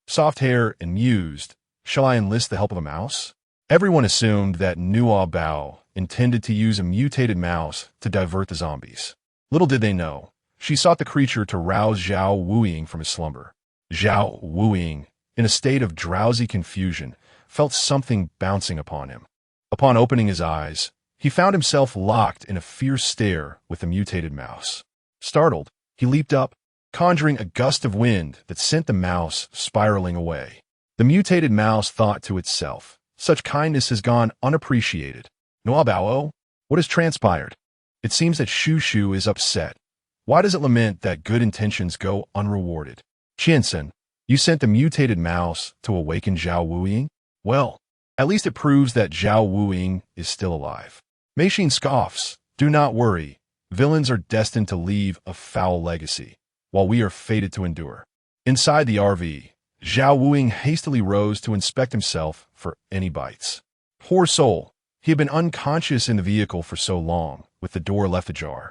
soft hair and mused, Shall I enlist the help of a mouse? Everyone assumed that Nuobao intended to use a mutated mouse to divert the zombies. Little did they know, she sought the creature to rouse Zhao Wuying from his slumber. Zhao Wuying, in a state of drowsy confusion, felt something bouncing upon him. Upon opening his eyes, he found himself locked in a fierce stare with the mutated mouse. Startled, he leaped up, conjuring a gust of wind that sent the mouse spiraling away. The mutated mouse thought to itself, "Such kindness has gone unappreciated. Nuobao, what has transpired? It seems that Shushu is upset. Why does it lament that good intentions go unrewarded? Qiansen, you sent the mutated mouse to awaken Zhao Wuying? Well, at least it proves that Zhao Wuying is still alive." Meixin scoffs, "Do not worry. Villains are destined to leave a foul legacy, while we are fated to endure." Inside the RV, Zhao Wuying hastily rose to inspect himself for any bites. Poor soul, he had been unconscious in the vehicle for so long, with the door left ajar.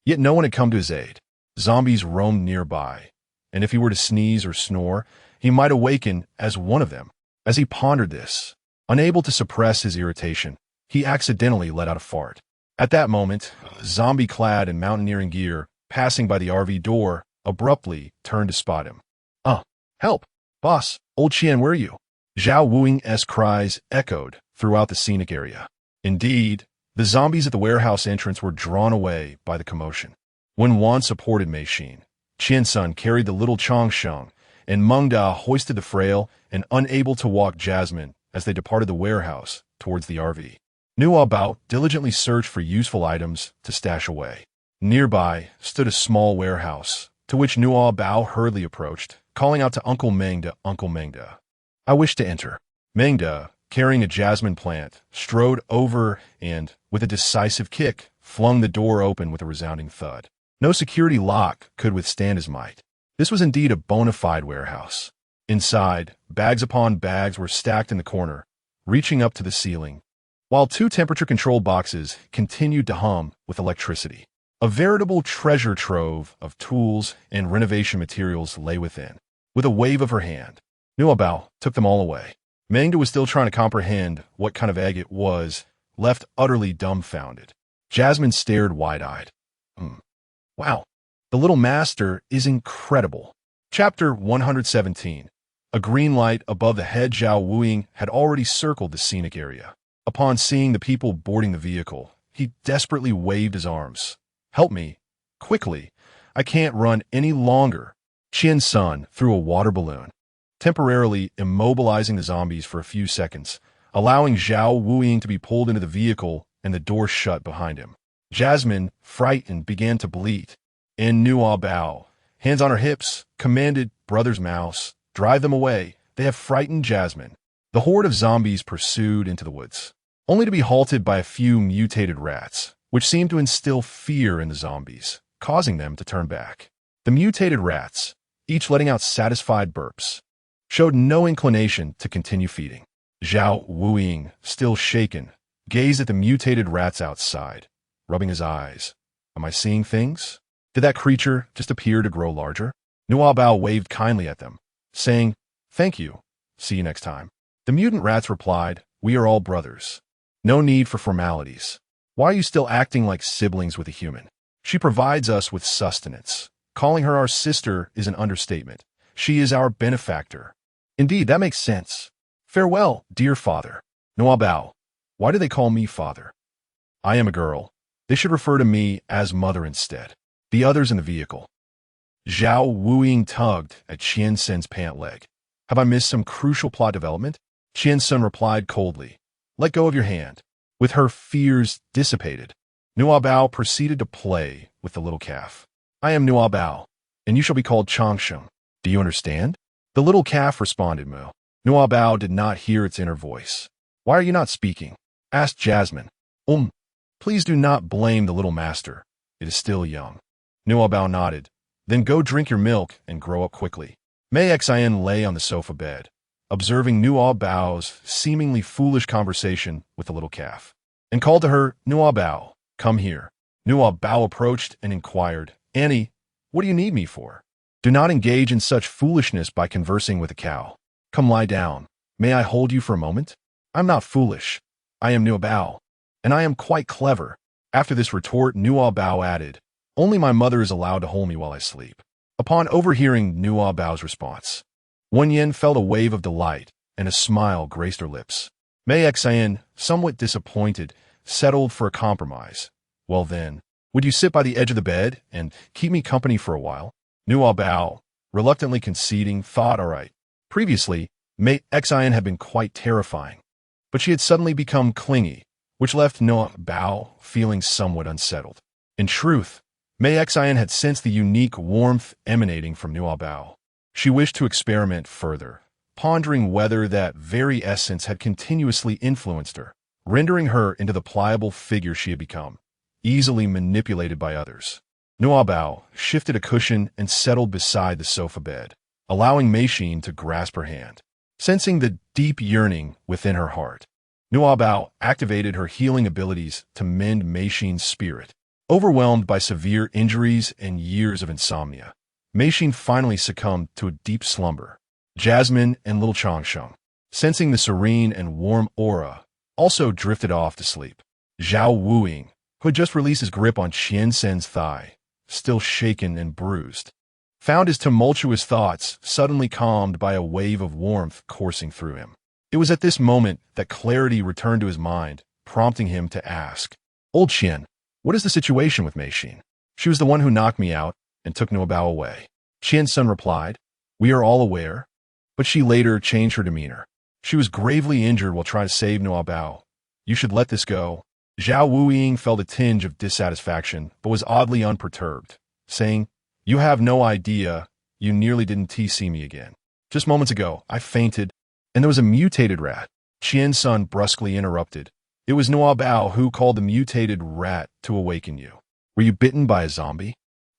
Yet no one had come to his aid. Zombies roamed nearby, and if he were to sneeze or snore, he might awaken as one of them. As he pondered this, unable to suppress his irritation, he accidentally let out a fart. At that moment, a zombie clad in mountaineering gear, passing by the RV door, abruptly turned to spot him. Help! Boss, old Qian, where are you?" Zhao Wuying's cries echoed throughout the scenic area. Indeed, the zombies at the warehouse entrance were drawn away by the commotion. When Wan supported Meixin, Qiansun carried the little Changsheng, and Mengda hoisted the frail and unable to walk Jasmine as they departed the warehouse towards the RV. Nuobao diligently searched for useful items to stash away. Nearby stood a small warehouse, to which Nuobao hurriedly approached, calling out to Uncle Mengda, "Uncle Mengda, I wish to enter." Mengda, carrying a jasmine plant, strode over and, with a decisive kick, flung the door open with a resounding thud. No security lock could withstand his might. This was indeed a bona fide warehouse. Inside, bags upon bags were stacked in the corner, reaching up to the ceiling, while two temperature-controlled boxes continued to hum with electricity. A veritable treasure trove of tools and renovation materials lay within. With a wave of her hand, Nuobao took them all away. Mengda was still trying to comprehend what kind of egg it was, left utterly dumbfounded. Jasmine stared wide-eyed. Wow, the little master is incredible. Chapter 117. A green light above the head. Zhao Wuying had already circled the scenic area. Upon seeing the people boarding the vehicle, he desperately waved his arms. "Help me, quickly. I can't run any longer." Qian-sun threw a water balloon, temporarily immobilizing the zombies for a few seconds, allowing Zhao Wuying to be pulled into the vehicle and the door shut behind him. Jasmine, frightened, began to bleat, and Nuobao, hands on her hips, commanded Brother's Mouse, "Drive them away. They have frightened Jasmine." The horde of zombies pursued into the woods, only to be halted by a few mutated rats, which seemed to instill fear in the zombies, causing them to turn back. The mutated rats, each letting out satisfied burps, showed no inclination to continue feeding. Zhao Wuying, still shaken, gazed at the mutated rats outside, rubbing his eyes. Am I seeing things? Did that creature just appear to grow larger? Nuobao waved kindly at them, saying, "Thank you. See you next time." The mutant rats replied, "We are all brothers. No need for formalities. Why are you still acting like siblings with a human? She provides us with sustenance. Calling her our sister is an understatement. She is our benefactor." "Indeed, that makes sense. Farewell, dear father." "Nuobao, why do they call me father? I am a girl. They should refer to me as mother instead." The others in the vehicle. Zhao Wuying tugged at Qiansen's pant leg. "Have I missed some crucial plot development?" Qiansen replied coldly, "Let go of your hand." With her fears dissipated, Nuobao proceeded to play with the little calf. "I am Nuobao, and you shall be called Changsheng. Do you understand?" The little calf responded, "Moo." Nuobao did not hear its inner voice. "Why are you not speaking?" asked Jasmine. Please do not blame the little master. It is still young." Nuobao nodded. "Then go drink your milk and grow up quickly." Mei Xin lay on the sofa bed, observing Nuobao's seemingly foolish conversation with the little calf, and called to her, "Nuobao, come here." Nuobao approached and inquired, "Annie, what do you need me for?" "Do not engage in such foolishness by conversing with a cow. Come lie down. May I hold you for a moment?" "I'm not foolish. I am Nuobao, and I am quite clever." After this retort, Nuobao added, "Only my mother is allowed to hold me while I sleep." Upon overhearing Nuobao's response, Wen Yen felt a wave of delight, and a smile graced her lips. Mei Xian, somewhat disappointed, settled for a compromise. Well then, would you sit by the edge of the bed and keep me company for a while? Nuobao, reluctantly conceding, thought all right. Previously, Mei Xian had been quite terrifying, but she had suddenly become clingy, which left Nuobao feeling somewhat unsettled. In truth, Mei Xian had sensed the unique warmth emanating from Nuobao. She wished to experiment further, pondering whether that very essence had continuously influenced her, rendering her into the pliable figure she had become, easily manipulated by others. Nuobao shifted a cushion and settled beside the sofa bed, allowing Meishin to grasp her hand. Sensing the deep yearning within her heart, Nuobao activated her healing abilities to mend Meishin's spirit. Overwhelmed by severe injuries and years of insomnia, Meishin finally succumbed to a deep slumber. Jasmine and little Changsheng, sensing the serene and warm aura, also drifted off to sleep. Zhao Wuing, who had just released his grip on Qian Sen's thigh, still shaken and bruised, found his tumultuous thoughts suddenly calmed by a wave of warmth coursing through him. It was at this moment that clarity returned to his mind, prompting him to ask, "Old Qian, what is the situation with Meishin? She was the one who knocked me out and took Nuobao away." Qian's son replied, "We are all aware," but she later changed her demeanor. "She was gravely injured while trying to save Nuobao. You should let this go." Zhao Wuying felt a tinge of dissatisfaction, but was oddly unperturbed, saying, "You have no idea. You nearly didn't see me again. Just moments ago, I fainted, and there was a mutated rat." Qian's son brusquely interrupted. "It was Nuobao who called the mutated rat to awaken you. Were you bitten by a zombie?"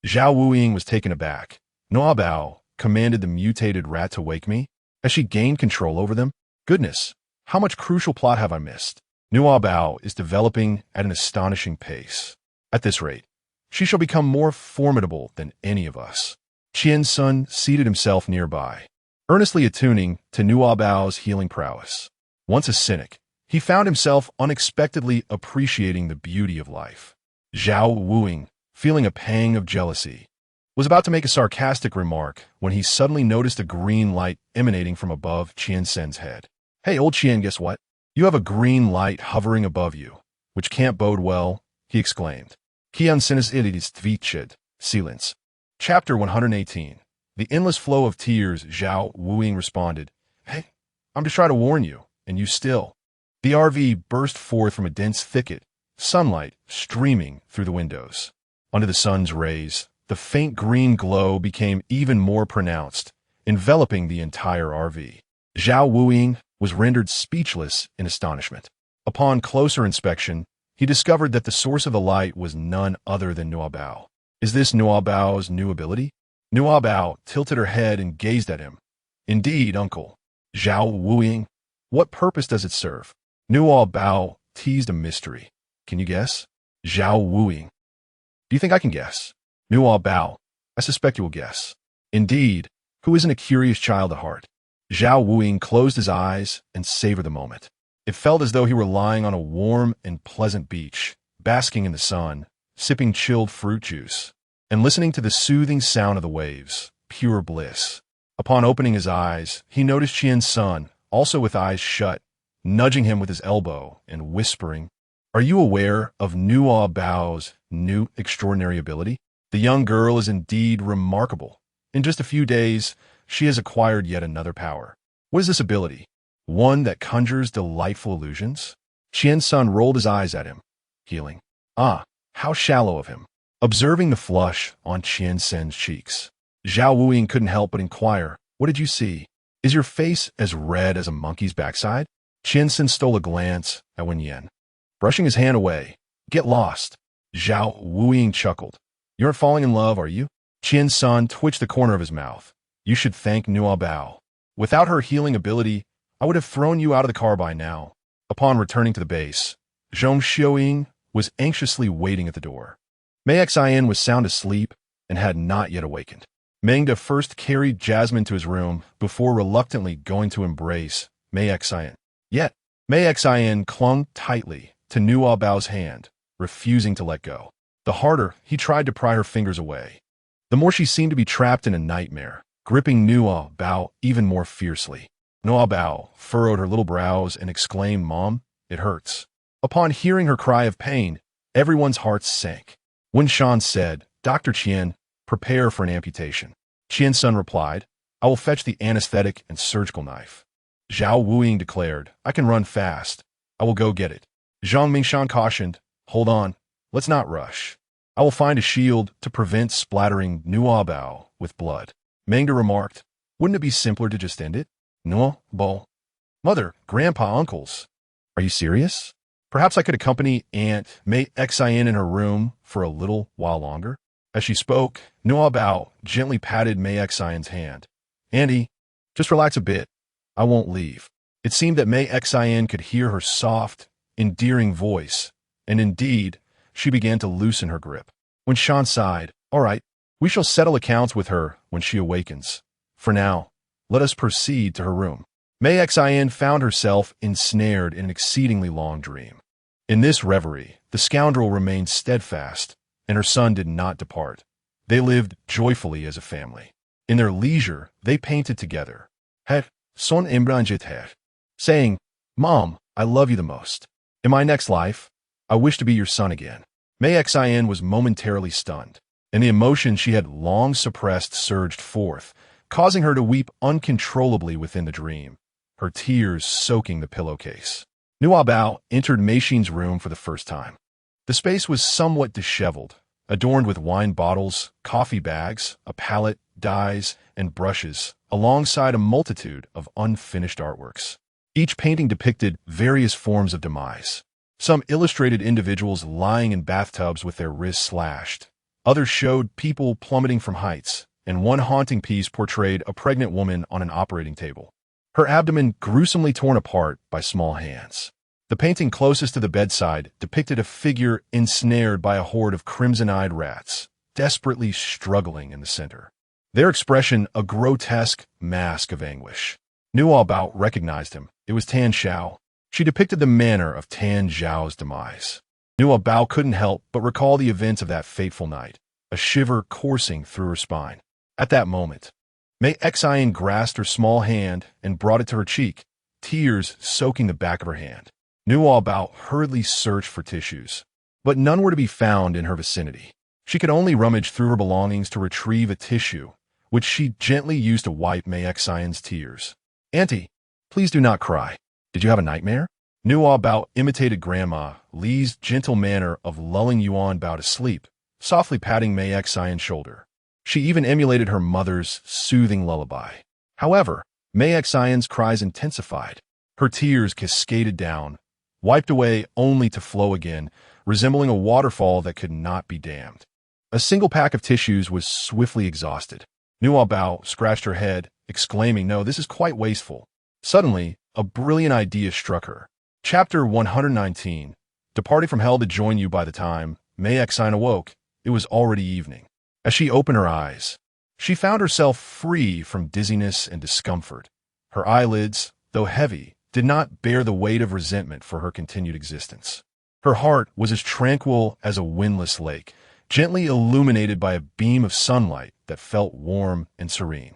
Zhao Wuying was taken aback. "Nuobao commanded the mutated rat to wake me? Has she gained control over them? Goodness, how much crucial plot have I missed?" Nuobao is developing at an astonishing pace. At this rate, she shall become more formidable than any of us. Qian's son seated himself nearby, earnestly attuning to Nuobao's healing prowess. Once a cynic, he found himself unexpectedly appreciating the beauty of life. Zhao Wuing, feeling a pang of jealousy, was about to make a sarcastic remark when he suddenly noticed a green light emanating from above Qian Sen's head. "Hey, old Qian, guess what? You have a green light hovering above you, which can't bode well," he exclaimed. Qian Sen's vitchid, silence. Chapter 118. The endless flow of tears. Zhao Wuing responded, "Hey, I'm just trying to warn you, and you still." The RV burst forth from a dense thicket, sunlight streaming through the windows. Under the sun's rays, the faint green glow became even more pronounced, enveloping the entire RV. Zhao Wuing was rendered speechless in astonishment. Upon closer inspection, he discovered that the source of the light was none other than Nuobao. "Is this Nuobao's new ability?" Nuobao tilted her head and gazed at him. "Indeed, uncle." Zhao Wuing, "What purpose does it serve?" Nuobao teased a mystery. "Can you guess?" Zhao Wuing, "Do you think I can guess?" Nuobao, "I suspect you will guess." "Indeed, who isn't a curious child at heart?" Zhao Wuing closed his eyes and savored the moment. It felt as though he were lying on a warm and pleasant beach, basking in the sun, sipping chilled fruit juice, and listening to the soothing sound of the waves, pure bliss. Upon opening his eyes, he noticed Qian's son, also with eyes shut, nudging him with his elbow and whispering, "Are you aware of Nuobao's new extraordinary ability? The young girl is indeed remarkable. In just a few days, she has acquired yet another power. What is this ability? One that conjures delightful illusions?" Qian's son rolled his eyes at him, healing. "Ah, how shallow of him." Observing the flush on Qian Sen's cheeks, Zhao Wuing couldn't help but inquire, "What did you see? Is your face as red as a monkey's backside?" Qian Sen stole a glance at Wen Yan, brushing his hand away. "Get lost." Zhao Wuing chuckled. "You aren't falling in love, are you?" Qian's son twitched the corner of his mouth. "You should thank Nuobao. Without her healing ability, I would have thrown you out of the car by now." Upon returning to the base, Zhong Xiaoying was anxiously waiting at the door. Mei Xian was sound asleep and had not yet awakened. Mengda first carried Jasmine to his room before reluctantly going to embrace Mei Xian. Yet, Mei Xian clung tightly to Nuobao's hand, refusing to let go. The harder he tried to pry her fingers away, the more she seemed to be trapped in a nightmare, gripping Nuobao even more fiercely. Nuobao furrowed her little brows and exclaimed, "Mom, it hurts." Upon hearing her cry of pain, everyone's hearts sank. When Shan said, "Dr. Qian, prepare for an amputation." Qian's son replied, "I will fetch the anesthetic and surgical knife." Zhao Wuying declared, "I can run fast. I will go get it." Zhang Mingshan cautioned, "Hold on, let's not rush. I will find a shield to prevent splattering Nuobao with blood." Mengda remarked, "Wouldn't it be simpler to just end it?" Nuobao. "Mother, grandpa, uncles. Are you serious? Perhaps I could accompany Aunt Mei Xian in her room for a little while longer." As she spoke, Nuobao gently patted Mei Xian's hand. "Auntie, just relax a bit. I won't leave." It seemed that Mei Xian could hear her soft, endearing voice, and indeed, she began to loosen her grip. When Shan sighed, "All right, we shall settle accounts with her when she awakens. For now, let us proceed to her room." Mei Xian found herself ensnared in an exceedingly long dream. In this reverie, the scoundrel remained steadfast, and her son did not depart. They lived joyfully as a family. In their leisure, they painted together. Het son imbranjit, saying, "Mom, I love you the most. In my next life, I wish to be your son again." Mei Xian was momentarily stunned, and the emotion she had long suppressed surged forth, causing her to weep uncontrollably within the dream, her tears soaking the pillowcase. Nuobao entered Meixin's room for the first time. The space was somewhat disheveled, adorned with wine bottles, coffee bags, a palette, dyes, and brushes, alongside a multitude of unfinished artworks. Each painting depicted various forms of demise. Some illustrated individuals lying in bathtubs with their wrists slashed. Others showed people plummeting from heights, and one haunting piece portrayed a pregnant woman on an operating table, her abdomen gruesomely torn apart by small hands. The painting closest to the bedside depicted a figure ensnared by a horde of crimson-eyed rats, desperately struggling in the center. Their expression a grotesque mask of anguish. Nuobao recognized him. It was Tan Xiao. She depicted the manner of Tan Zhao's demise. Nuobao couldn't help but recall the events of that fateful night, a shiver coursing through her spine. At that moment, Mei Xian grasped her small hand and brought it to her cheek, tears soaking the back of her hand. Nuobao hurriedly searched for tissues, but none were to be found in her vicinity. She could only rummage through her belongings to retrieve a tissue, which she gently used to wipe Mei Xian's tears. "Auntie, please do not cry. Did you have a nightmare?" Nuobao imitated Grandma Li's gentle manner of lulling Yuanbao to sleep, softly patting Mei Xian's shoulder. She even emulated her mother's soothing lullaby. However, Mei Xian's cries intensified. Her tears cascaded down, wiped away only to flow again, resembling a waterfall that could not be dammed. A single pack of tissues was swiftly exhausted. Nuobao scratched her head, exclaiming, "No, this is quite wasteful." Suddenly, a brilliant idea struck her. Chapter 119. Departing from hell to join you. By the time Mei Xian awoke, it was already evening. As she opened her eyes, she found herself free from dizziness and discomfort. Her eyelids, though heavy, did not bear the weight of resentment for her continued existence. Her heart was as tranquil as a windless lake, gently illuminated by a beam of sunlight that felt warm and serene.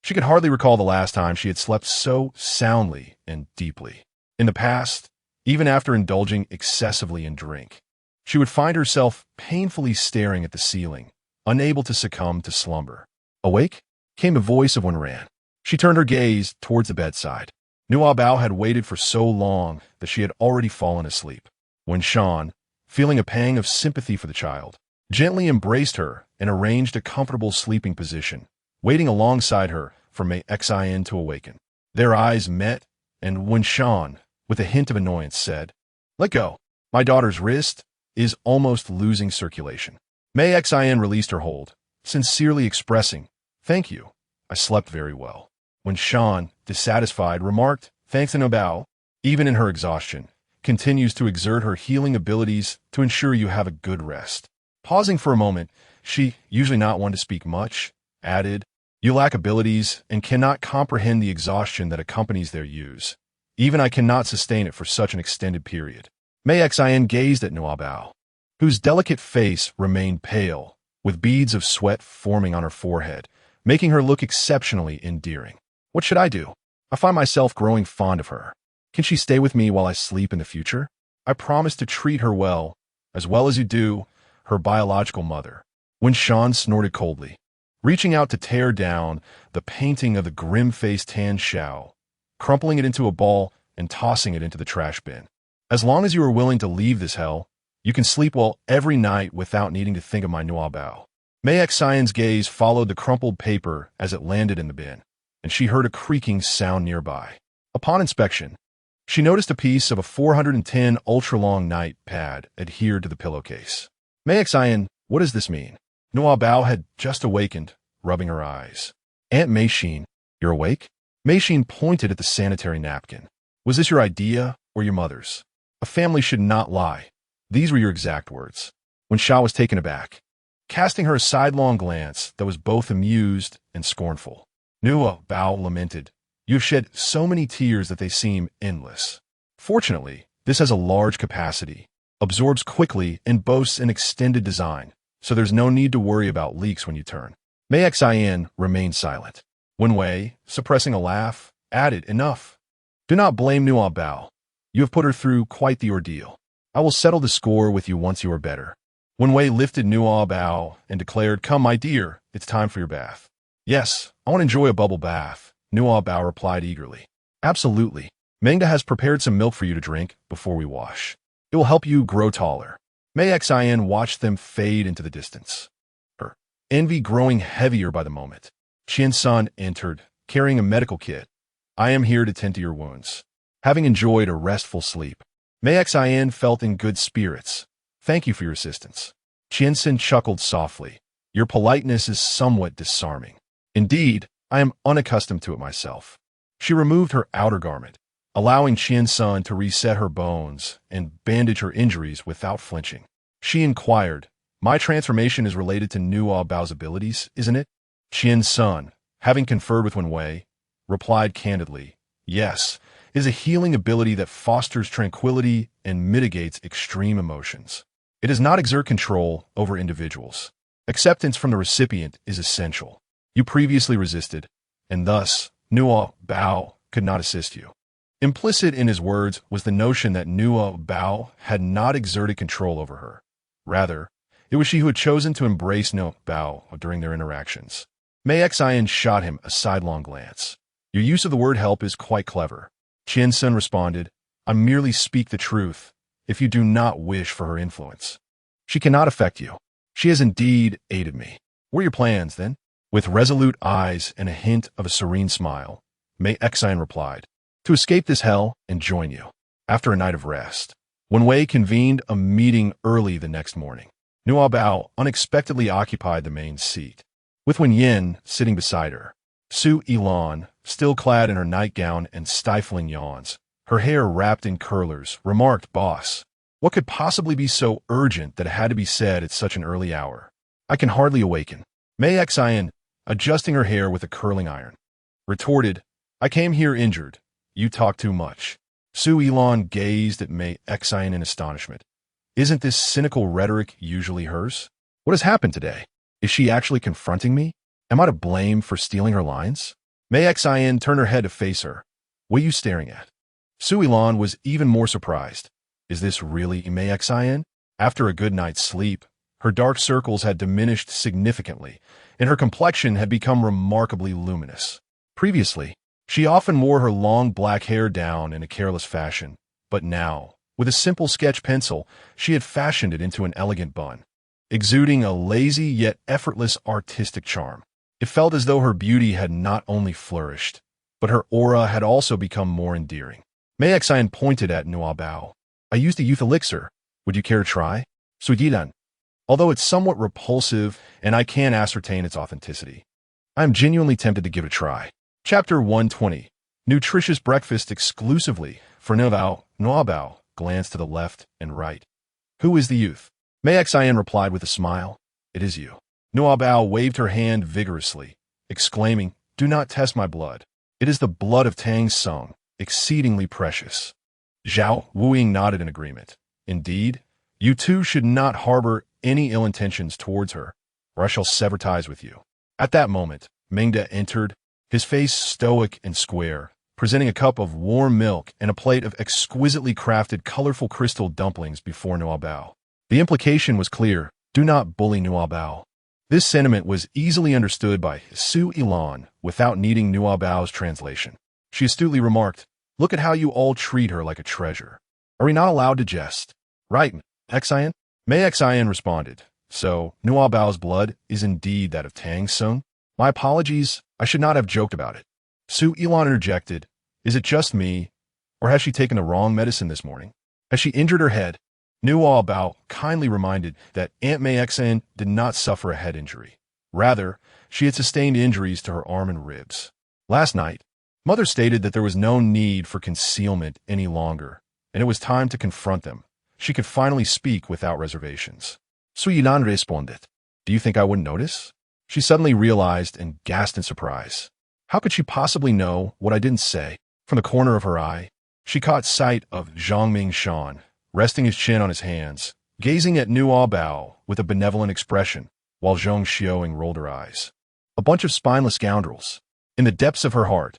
She could hardly recall the last time she had slept so soundly and deeply. In the past, even after indulging excessively in drink, she would find herself painfully staring at the ceiling, unable to succumb to slumber. Awake? Came the voice of Wen Ran. She turned her gaze towards the bedside. Nuobao had waited for so long that she had already fallen asleep. When Shan, feeling a pang of sympathy for the child, gently embraced her and arranged a comfortable sleeping position, waiting alongside her for Mei Xian to awaken. Their eyes met, and when Shan, with a hint of annoyance, said, "Let go. My daughter's wrist is almost losing circulation." Mei Xian released her hold, sincerely expressing, "Thank you. I slept very well." When Shan, dissatisfied, remarked, "Thanks to Nuobao, even in her exhaustion, continues to exert her healing abilities to ensure you have a good rest." Pausing for a moment, she, usually not one to speak much, added, "You lack abilities and cannot comprehend the exhaustion that accompanies their use. Even I cannot sustain it for such an extended period." Mei Xian gazed at Nuobao, whose delicate face remained pale, with beads of sweat forming on her forehead, making her look exceptionally endearing. What should I do? I find myself growing fond of her. Can she stay with me while I sleep in the future? I promise to treat her well as you do her biological mother. When Sean snorted coldly, reaching out to tear down the painting of the grim-faced Tan Xiao, crumpling it into a ball and tossing it into the trash bin. As long as you are willing to leave this hell, you can sleep well every night without needing to think of my Nuobao. Mei Xian's gaze followed the crumpled paper as it landed in the bin, and she heard a creaking sound nearby. Upon inspection, she noticed a piece of a 410 ultra-long night pad adhered to the pillowcase. Mei Xian, what does this mean? Nuobao had just awakened, rubbing her eyes. Aunt Meishin, you're awake? Meishin pointed at the sanitary napkin. Was this your idea or your mother's? A family should not lie. These were your exact words. When Xiao was taken aback, casting her a sidelong glance that was both amused and scornful. Nuobao lamented, "You have shed so many tears that they seem endless. Fortunately, this has a large capacity, absorbs quickly, and boasts an extended design, so there's no need to worry about leaks when you turn." Mei Xian remained silent. Wenwei, suppressing a laugh, added, "Enough. Do not blame Nuobao. You have put her through quite the ordeal. I will settle the score with you once you are better." Wenwei lifted Nuobao and declared, "Come, my dear, it's time for your bath." "Yes, I want to enjoy a bubble bath," Nuobao replied eagerly. "Absolutely. Mengda has prepared some milk for you to drink before we wash. It will help you grow taller." Mei Xian watched them fade into the distance, her envy growing heavier by the moment. Qian-san entered, carrying a medical kit. "I am here to tend to your wounds." Having enjoyed a restful sleep, Mei Xian felt in good spirits. "Thank you for your assistance." Qian-san chuckled softly. "Your politeness is somewhat disarming. Indeed, I am unaccustomed to it myself." She removed her outer garment, allowing Qian-san to reset her bones and bandage her injuries without flinching. She inquired, "My transformation is related to Nuobao's abilities, isn't it?" Qian-san, having conferred with Wenwei, replied candidly, "Yes, it is a healing ability that fosters tranquility and mitigates extreme emotions. It does not exert control over individuals. Acceptance from the recipient is essential. You previously resisted, and thus Nuobao could not assist you." Implicit in his words was the notion that Nuobao had not exerted control over her. Rather, it was she who had chosen to embrace Nuobao during their interactions. Mei Xian shot him a sidelong glance. "Your use of the word help is quite clever." Qian-san responded, "I merely speak the truth, if you do not wish for her influence. She cannot affect you. She has indeed aided me. What are your plans, then?" With resolute eyes and a hint of a serene smile, Mei Xian replied, "To escape this hell and join you." After a night of rest, Wenwei convened a meeting early the next morning. Nuobao unexpectedly occupied the main seat, with Wen Yin sitting beside her. Su Yilan, still clad in her nightgown and stifling yawns, her hair wrapped in curlers, remarked, "Boss, what could possibly be so urgent that it had to be said at such an early hour? I can hardly awaken." Mei Xian, adjusting her hair with a curling iron, retorted, "I came here injured. You talk too much." Su Yilan gazed at Mei Xian in astonishment. Isn't this cynical rhetoric usually hers? What has happened today? Is she actually confronting me? Am I to blame for stealing her lines? Mei Xian turned her head to face her. "What are you staring at?" Su Yilan was even more surprised. Is this really Mei Xian? After a good night's sleep, her dark circles had diminished significantly, and her complexion had become remarkably luminous. Previously, she often wore her long black hair down in a careless fashion, but now, with a simple sketch pencil, she had fashioned it into an elegant bun, exuding a lazy yet effortless artistic charm. It felt as though her beauty had not only flourished, but her aura had also become more endearing. Mei Xian pointed at Nuobao. "I used a youth elixir. Would you care to try?" Suijidan. "Although it's somewhat repulsive and I can't ascertain its authenticity, I am genuinely tempted to give it a try." Chapter 120. Nutritious breakfast exclusively for Nuobao. Nuobao glanced to the left and right. "Who is the youth?" Mei Xian replied with a smile. "It is you." Nuobao waved her hand vigorously, exclaiming, "Do not test my blood. It is the blood of Tang Sung, exceedingly precious." Zhao Wuying nodded in agreement. "Indeed, you two should not harbor any ill intentions towards her, or I shall sever ties with you." At that moment, Mengda entered, his face stoic and square, presenting a cup of warm milk and a plate of exquisitely crafted colorful crystal dumplings before Nuobao. The implication was clear: do not bully Nuobao. This sentiment was easily understood by Su Ilan without needing Nuobao's translation. She astutely remarked, "Look at how you all treat her like a treasure. Are we not allowed to jest?" "Right, Xian?" Mei Xian responded, "So, Nuobao's blood is indeed that of Tang Sung? My apologies, I should not have joked about it." Su Ilan interjected, "Is it just me, or has she taken the wrong medicine this morning? Has she injured her head?" Nuobao kindly reminded that Aunt Mei Xian did not suffer a head injury. Rather, she had sustained injuries to her arm and ribs. Last night, Mother stated that there was no need for concealment any longer, and it was time to confront them. She could finally speak without reservations. Su Yinan responded, "Do you think I wouldn't notice?" She suddenly realized and gasped in surprise. How could she possibly know what I didn't say? From the corner of her eye, she caught sight of Zhang Shan, resting his chin on his hands, gazing at Nuobao with a benevolent expression, while Zhong Xiaoing rolled her eyes. A bunch of spineless scoundrels. In the depths of her heart,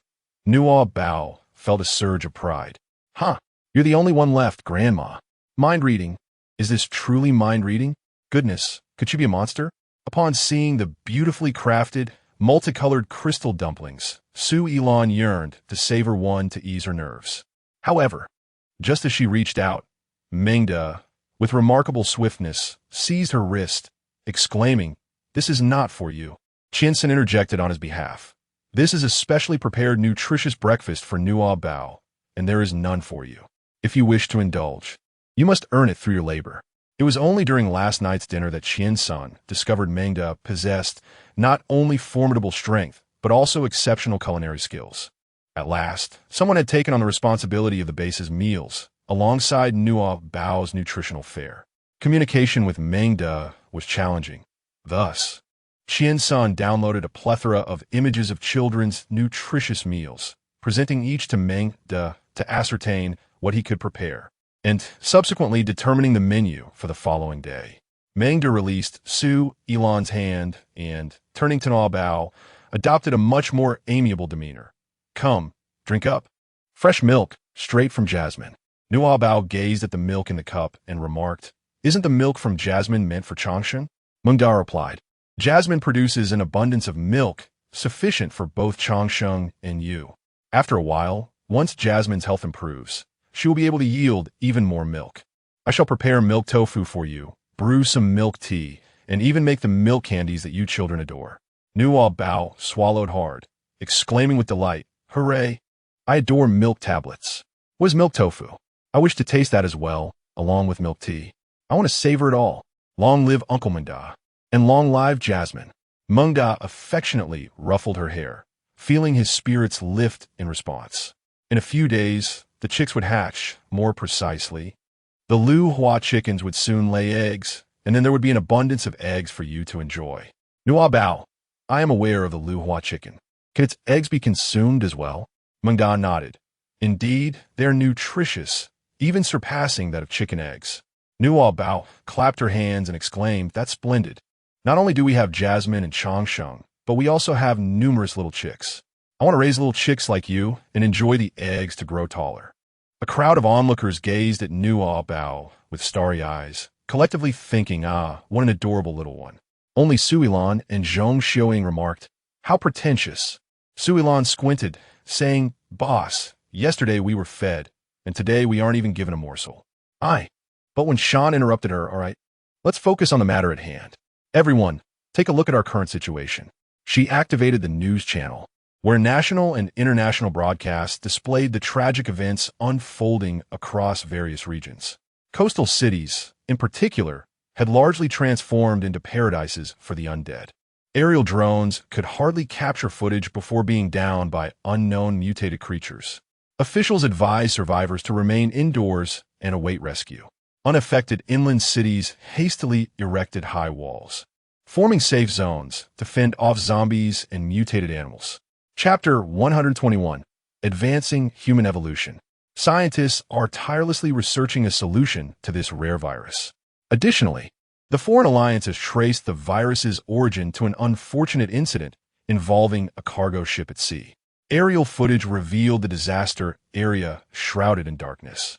Nuobao felt a surge of pride. "Huh, you're the only one left, Grandma. Mind reading. Is this truly mind reading? Goodness, could she be a monster?" Upon seeing the beautifully crafted, multicolored crystal dumplings, Su Ilan yearned to savor one to ease her nerves. However, just as she reached out, Mengda, with remarkable swiftness, seized her wrist, exclaiming, "This is not for you." Qiansen interjected on his behalf. "This is a specially prepared nutritious breakfast for Nuobao, and there is none for you. If you wish to indulge, you must earn it through your labor." It was only during last night's dinner that Qiansen discovered Mengda possessed not only formidable strength, but also exceptional culinary skills. At last, someone had taken on the responsibility of the base's meals, alongside Nuobao's nutritional fare. Communication with Mengda was challenging. Thus, Qiansen downloaded a plethora of images of children's nutritious meals, presenting each to Mengda to ascertain what he could prepare, and subsequently determining the menu for the following day. Mengda released Su Ilan's hand and, turning to Nuobao, adopted a much more amiable demeanor. "Come, drink up. Fresh milk, straight from Jasmine." Nuobao gazed at the milk in the cup and remarked, "Isn't the milk from Jasmine meant for Changshan?" Mengda replied, "Jasmine produces an abundance of milk sufficient for both Changshan and you. After a while, once Jasmine's health improves, she will be able to yield even more milk. I shall prepare milk tofu for you, brew some milk tea, and even make the milk candies that you children adore." Nuobao swallowed hard, exclaiming with delight, "Hooray! I adore milk tablets. What is milk tofu? I wish to taste that as well, along with milk tea. I want to savor it all. Long live Uncle Mengda, and long live Jasmine." Mengda affectionately ruffled her hair, feeling his spirits lift in response. In a few days, the chicks would hatch. More precisely, the Lu Hua chickens would soon lay eggs, and then there would be an abundance of eggs for you to enjoy. "Nuobao, I am aware of the Lu Hua chicken. Can its eggs be consumed as well?" Mengda nodded. "Indeed, they are nutritious, even surpassing that of chicken eggs." Nuobao clapped her hands and exclaimed, "That's splendid. Not only do we have Jasmine and Changshan, but we also have numerous little chicks. I want to raise little chicks like you and enjoy the eggs to grow taller." A crowd of onlookers gazed at Nuobao with starry eyes, collectively thinking, what an adorable little one. Only Su Ilan and Zhong Xiaoing remarked, "How pretentious." Su Ilan squinted, saying, "Boss, yesterday we were fed, and today we aren't even given a morsel." "Aye." But when Shan interrupted her, "All right, let's focus on the matter at hand. Everyone, take a look at our current situation." She activated the news channel, where national and international broadcasts displayed the tragic events unfolding across various regions. Coastal cities, in particular, had largely transformed into paradises for the undead. Aerial drones could hardly capture footage before being downed by unknown mutated creatures. Officials advised survivors to remain indoors and await rescue. Unaffected inland cities hastily erected high walls, forming safe zones to fend off zombies and mutated animals. Chapter 121: Advancing Human Evolution. Scientists are tirelessly researching a solution to this rare virus. Additionally, the Foreign Alliance has traced the virus's origin to an unfortunate incident involving a cargo ship at sea. Aerial footage revealed the disaster area shrouded in darkness,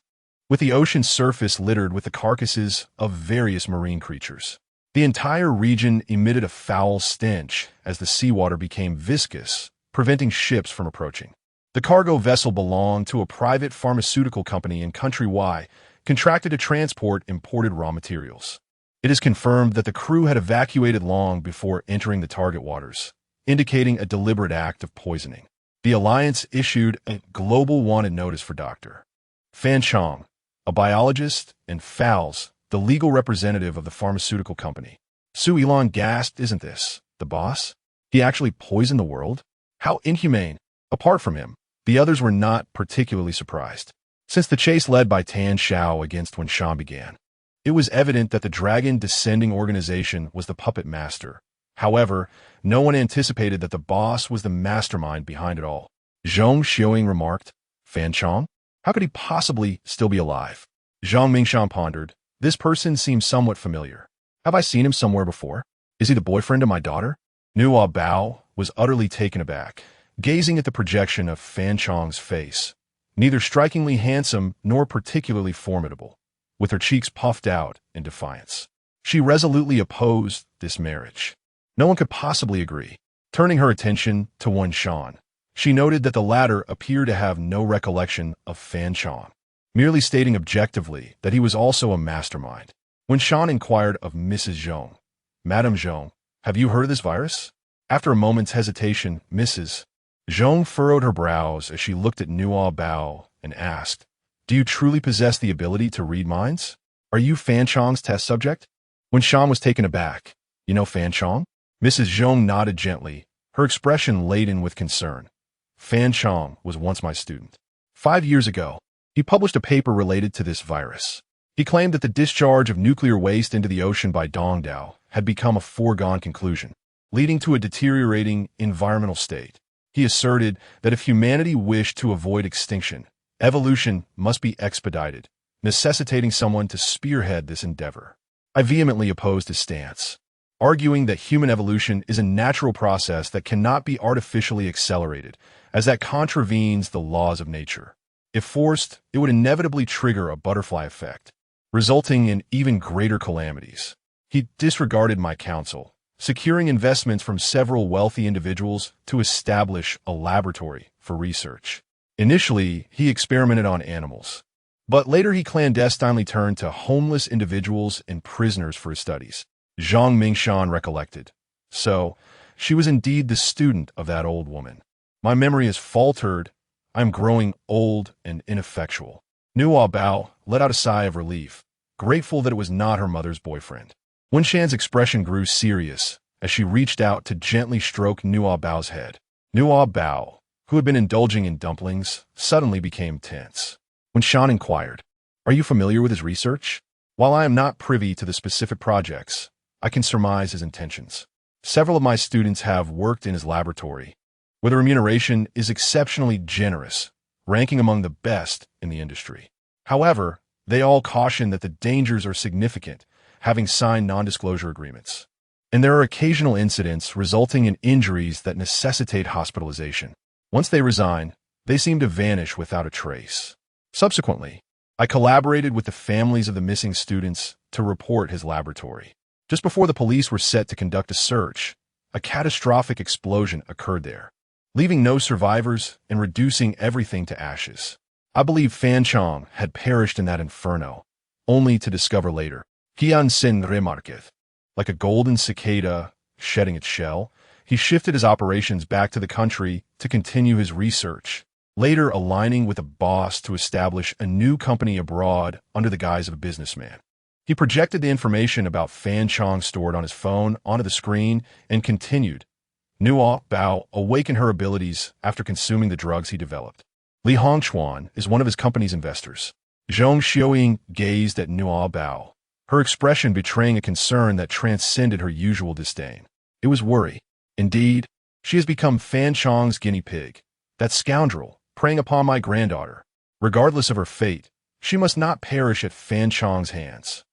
with the ocean surface littered with the carcasses of various marine creatures. The entire region emitted a foul stench as the seawater became viscous, preventing ships from approaching. The cargo vessel belonged to a private pharmaceutical company in Country Y, contracted to transport imported raw materials. It is confirmed that the crew had evacuated long before entering the target waters, indicating a deliberate act of poisoning. The Alliance issued a global wanted notice for Dr. Fan Chong, a biologist, and Fowles, the legal representative of the pharmaceutical company. Su Elon gasped, "Isn't this the boss? He actually poisoned the world? How inhumane!" Apart from him, the others were not particularly surprised, since the chase led by Tan Xiao against Wen Shan began. It was evident that the dragon descending organization was the puppet master. However, no one anticipated that the boss was the mastermind behind it all. Zhong Xiaoying remarked, "Fan Chong? How could he possibly still be alive?" Zhang Mingshan pondered, "This person seems somewhat familiar. Have I seen him somewhere before? Is he the boyfriend of my daughter?" Nuobao was utterly taken aback, gazing at the projection of Fan Chong's face, neither strikingly handsome nor particularly formidable, with her cheeks puffed out in defiance. She resolutely opposed this marriage. No one could possibly agree. Turning her attention to Wen Shan, she noted that the latter appeared to have no recollection of Fan Chong, merely stating objectively that he was also a mastermind. Wen Shan inquired of Mrs. Zhong, "Madame Zhong, have you heard of this virus?" After a moment's hesitation, Mrs. Zhong furrowed her brows as she looked at Nuobao and asked, "Do you truly possess the ability to read minds? Are you Fan Chong's test subject?" Wen Shan was taken aback. "You know Fan Chong?" Mrs. Zhong nodded gently, her expression laden with concern. "Fan Chong was once my student. 5 years ago, he published a paper related to this virus. He claimed that the discharge of nuclear waste into the ocean by Dongdao had become a foregone conclusion, leading to a deteriorating environmental state. He asserted that if humanity wished to avoid extinction, evolution must be expedited, necessitating someone to spearhead this endeavor. I vehemently opposed his stance, arguing that human evolution is a natural process that cannot be artificially accelerated, as that contravenes the laws of nature. If forced, it would inevitably trigger a butterfly effect, resulting in even greater calamities. He disregarded my counsel, securing investments from several wealthy individuals to establish a laboratory for research. Initially, he experimented on animals, but later he clandestinely turned to homeless individuals and prisoners for his studies. Zhang Mingshan recollected. So, she was indeed the student of that old woman. My memory has faltered. I am growing old and ineffectual. Nuobao let out a sigh of relief, grateful that it was not her mother's boyfriend. Wen Shan's expression grew serious as she reached out to gently stroke Nuobao's head. Nuobao, who had been indulging in dumplings, suddenly became tense. Wen Shan inquired, "Are you familiar with his research?" "While I am not privy to the specific projects, I can surmise his intentions. Several of my students have worked in his laboratory, where the remuneration is exceptionally generous, ranking among the best in the industry. However, they all caution that the dangers are significant, having signed non-disclosure agreements, and there are occasional incidents resulting in injuries that necessitate hospitalization. Once they resign, they seem to vanish without a trace. Subsequently, I collaborated with the families of the missing students to report his laboratory. Just before the police were set to conduct a search, a catastrophic explosion occurred there, leaving no survivors and reducing everything to ashes. I believe Fan Chong had perished in that inferno, only to discover later. Qian Sin remarketh. Like a golden cicada shedding its shell, he shifted his operations back to the country to continue his research, later aligning with a boss to establish a new company abroad under the guise of a businessman. He projected the information about Fan Chong stored on his phone onto the screen and continued. Nuobao awakened her abilities after consuming the drugs he developed. Li Hongchuan is one of his company's investors. Zhong Xiaoying gazed at Nuobao, her expression betraying a concern that transcended her usual disdain. It was worry. Indeed, she has become Fan Chong's guinea pig, that scoundrel preying upon my granddaughter. Regardless of her fate, she must not perish at Fan Chong's hands.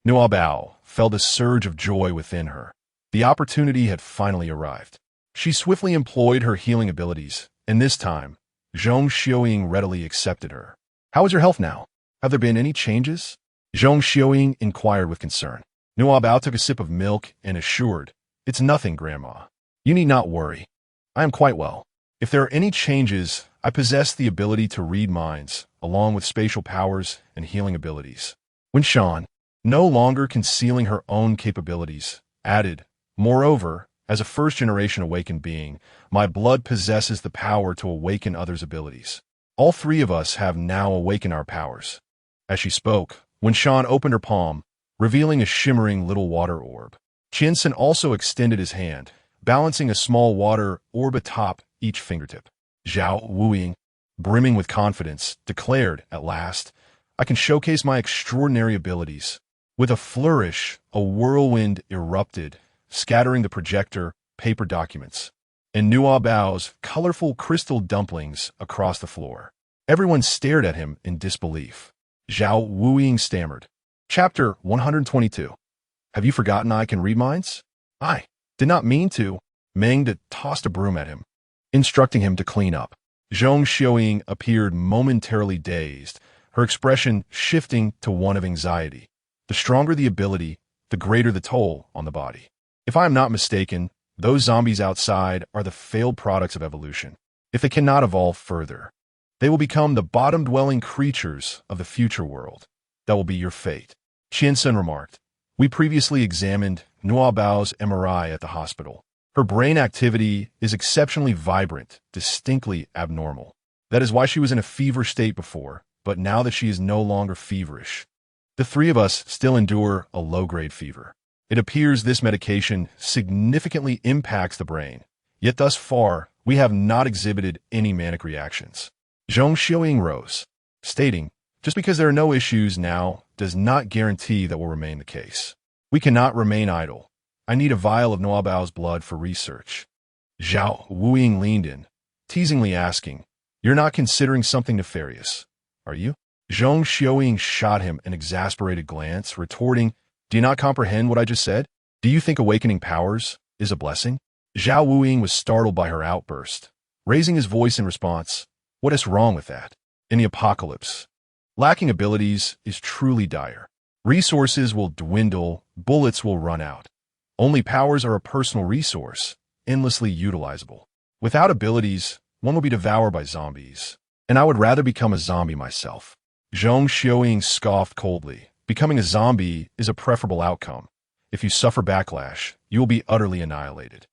Nuobao felt a surge of joy within her. The opportunity had finally arrived. She swiftly employed her healing abilities, and this time, Zhong Xiaoying readily accepted her. How is your health now? Have there been any changes? Zhong Xiaoying inquired with concern. Nuobao took a sip of milk and assured, It's nothing, Grandma. You need not worry. I am quite well. If there are any changes, I possess the ability to read minds, along with spatial powers and healing abilities. When Shan, no longer concealing her own capabilities, added, Moreover, as a first-generation awakened being, my blood possesses the power to awaken others' abilities. All three of us have now awakened our powers. As she spoke, when Shan opened her palm, revealing a shimmering little water orb, Qiansen also extended his hand, balancing a small water orb atop each fingertip. Zhao Wuying, brimming with confidence, declared, at last, I can showcase my extraordinary abilities. With a flourish, a whirlwind erupted, scattering the projector, paper documents, and Nuobao's colorful crystal dumplings across the floor. Everyone stared at him in disbelief. Zhao Wuying stammered. Chapter 122. Have you forgotten I can read minds? I did not mean to. Meng tossed a broom at him, instructing him to clean up. Zhong Xiaoying appeared momentarily dazed, her expression shifting to one of anxiety. The stronger the ability, the greater the toll on the body. If I am not mistaken, those zombies outside are the failed products of evolution. If they cannot evolve further, they will become the bottom-dwelling creatures of the future world. That will be your fate. Qiansen remarked. We previously examined Nuobao's MRI at the hospital. Her brain activity is exceptionally vibrant, distinctly abnormal. That is why she was in a feverish state before, but now that she is no longer feverish, the three of us still endure a low-grade fever. It appears this medication significantly impacts the brain, yet thus far, we have not exhibited any manic reactions. Zhong Xiaoying rose, stating, just because there are no issues now does not guarantee that will remain the case. We cannot remain idle. I need a vial of Nuobao's blood for research. Zhao Wuying leaned in, teasingly asking, You're not considering something nefarious, are you? Zhong Xiaoying shot him an exasperated glance, retorting, Do you not comprehend what I just said? Do you think awakening powers is a blessing? Zhao Wuying was startled by her outburst, raising his voice in response. What is wrong with that? In the apocalypse, lacking abilities is truly dire. Resources will dwindle, bullets will run out. Only powers are a personal resource, endlessly utilizable. Without abilities, one will be devoured by zombies. And I would rather become a zombie myself. Zhong Xiaoying scoffed coldly. Becoming a zombie is a preferable outcome. If you suffer backlash, you will be utterly annihilated.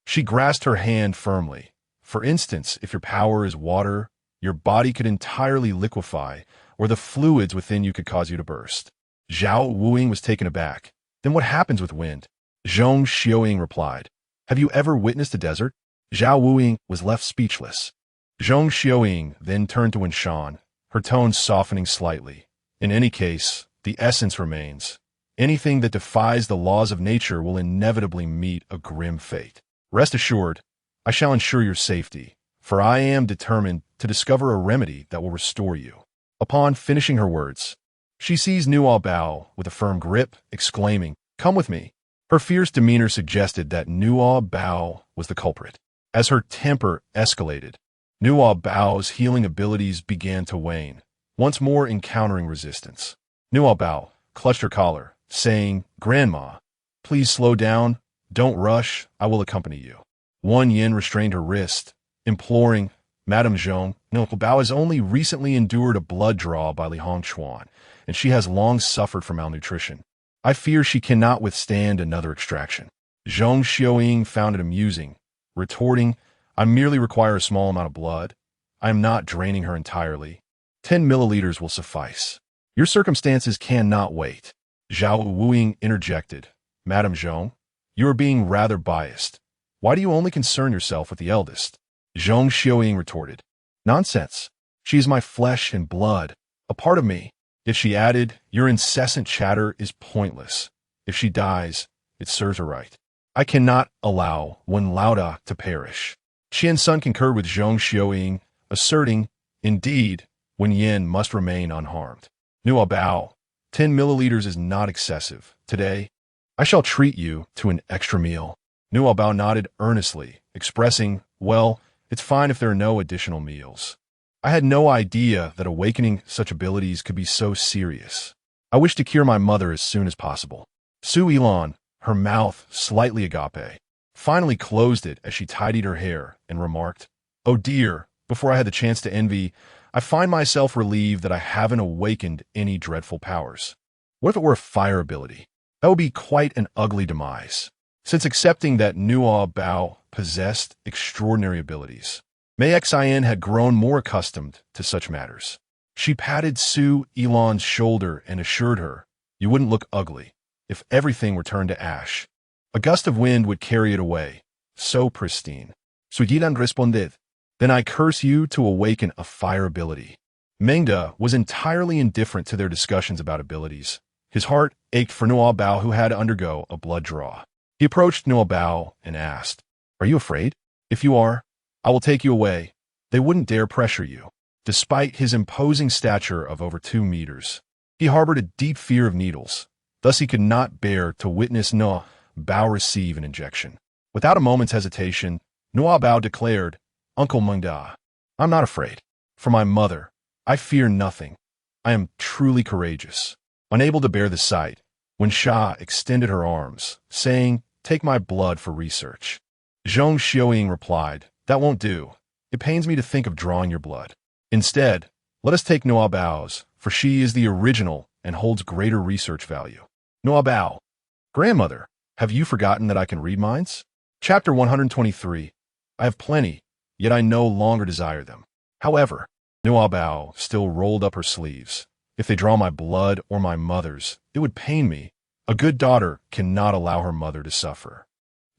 She grasped her hand firmly. For instance, if your power is water, your body could entirely liquefy, or the fluids within you could cause you to burst. Zhao Wuying was taken aback. Then what happens with wind? Zhong Xiaoying replied. Have you ever witnessed a desert? Zhao Wuying was left speechless. Zhong Xiaoying then turned to Shan, her tone softening slightly. In any case, the essence remains. Anything that defies the laws of nature will inevitably meet a grim fate. Rest assured, I shall ensure your safety, for I am determined to discover a remedy that will restore you. Upon finishing her words, she seized Nuobao with a firm grip, exclaiming, Come with me. Her fierce demeanor suggested that Nuobao was the culprit. As her temper escalated, Nuobao's healing abilities began to wane, once more encountering resistance. Nuobao clutched her collar, saying, Grandma, please slow down. Don't rush. I will accompany you. Wan Yin restrained her wrist, imploring, Madame Zhong, Nuobao has only recently endured a blood draw by Li Hongchuan, and she has long suffered from malnutrition. I fear she cannot withstand another extraction. Zhong Xiaoying found it amusing, retorting, I merely require a small amount of blood. I am not draining her entirely. 10 milliliters will suffice. Your circumstances cannot wait. Zhao Wuying interjected, Madame Zhong, you are being rather biased. Why do you only concern yourself with the eldest? Zhong Xiaoying retorted, Nonsense. She is my flesh and blood, a part of me. Yet she added, Your incessant chatter is pointless. If she dies, it serves her right. I cannot allow Wen Lauda to perish. Qiansun concurred with Zhong Xiaoying, asserting, Indeed, Wen Yin must remain unharmed. Nuobao, 10 milliliters is not excessive. Today, I shall treat you to an extra meal. Nuobao nodded earnestly, expressing, well, it's fine if there are no additional meals. I had no idea that awakening such abilities could be so serious. I wish to cure my mother as soon as possible. Su Elon, her mouth slightly agape, finally closed it as she tidied her hair and remarked, oh dear, before I had the chance to envy, I find myself relieved that I haven't awakened any dreadful powers. What if it were a fire ability? That would be quite an ugly demise. Since accepting that Nuobao possessed extraordinary abilities, Mei Xin had grown more accustomed to such matters. She patted Su Elon's shoulder and assured her, you wouldn't look ugly if everything were turned to ash. A gust of wind would carry it away. So pristine. Suididan responded, then I curse you to awaken a fire ability. Mengda was entirely indifferent to their discussions about abilities. His heart ached for Nuobao, who had to undergo a blood draw. He approached Nuobao and asked, are you afraid? If you are, I will take you away. They wouldn't dare pressure you. Despite his imposing stature of over 2 meters, he harbored a deep fear of needles. Thus he could not bear to witness Nuobao receive an injection. Without a moment's hesitation, Nuobao declared, Uncle Mengda, I'm not afraid. For my mother, I fear nothing. I am truly courageous. Unable to bear the sight, when Sha extended her arms, saying, take my blood for research. Zhong Xiaoying replied, that won't do. It pains me to think of drawing your blood. Instead, let us take Nuobao's, for she is the original and holds greater research value. Nuobao, grandmother, have you forgotten that I can read minds? Chapter 123. I have plenty, yet I no longer desire them. However, Nuobao still rolled up her sleeves. If they draw my blood or my mother's, it would pain me. A good daughter cannot allow her mother to suffer.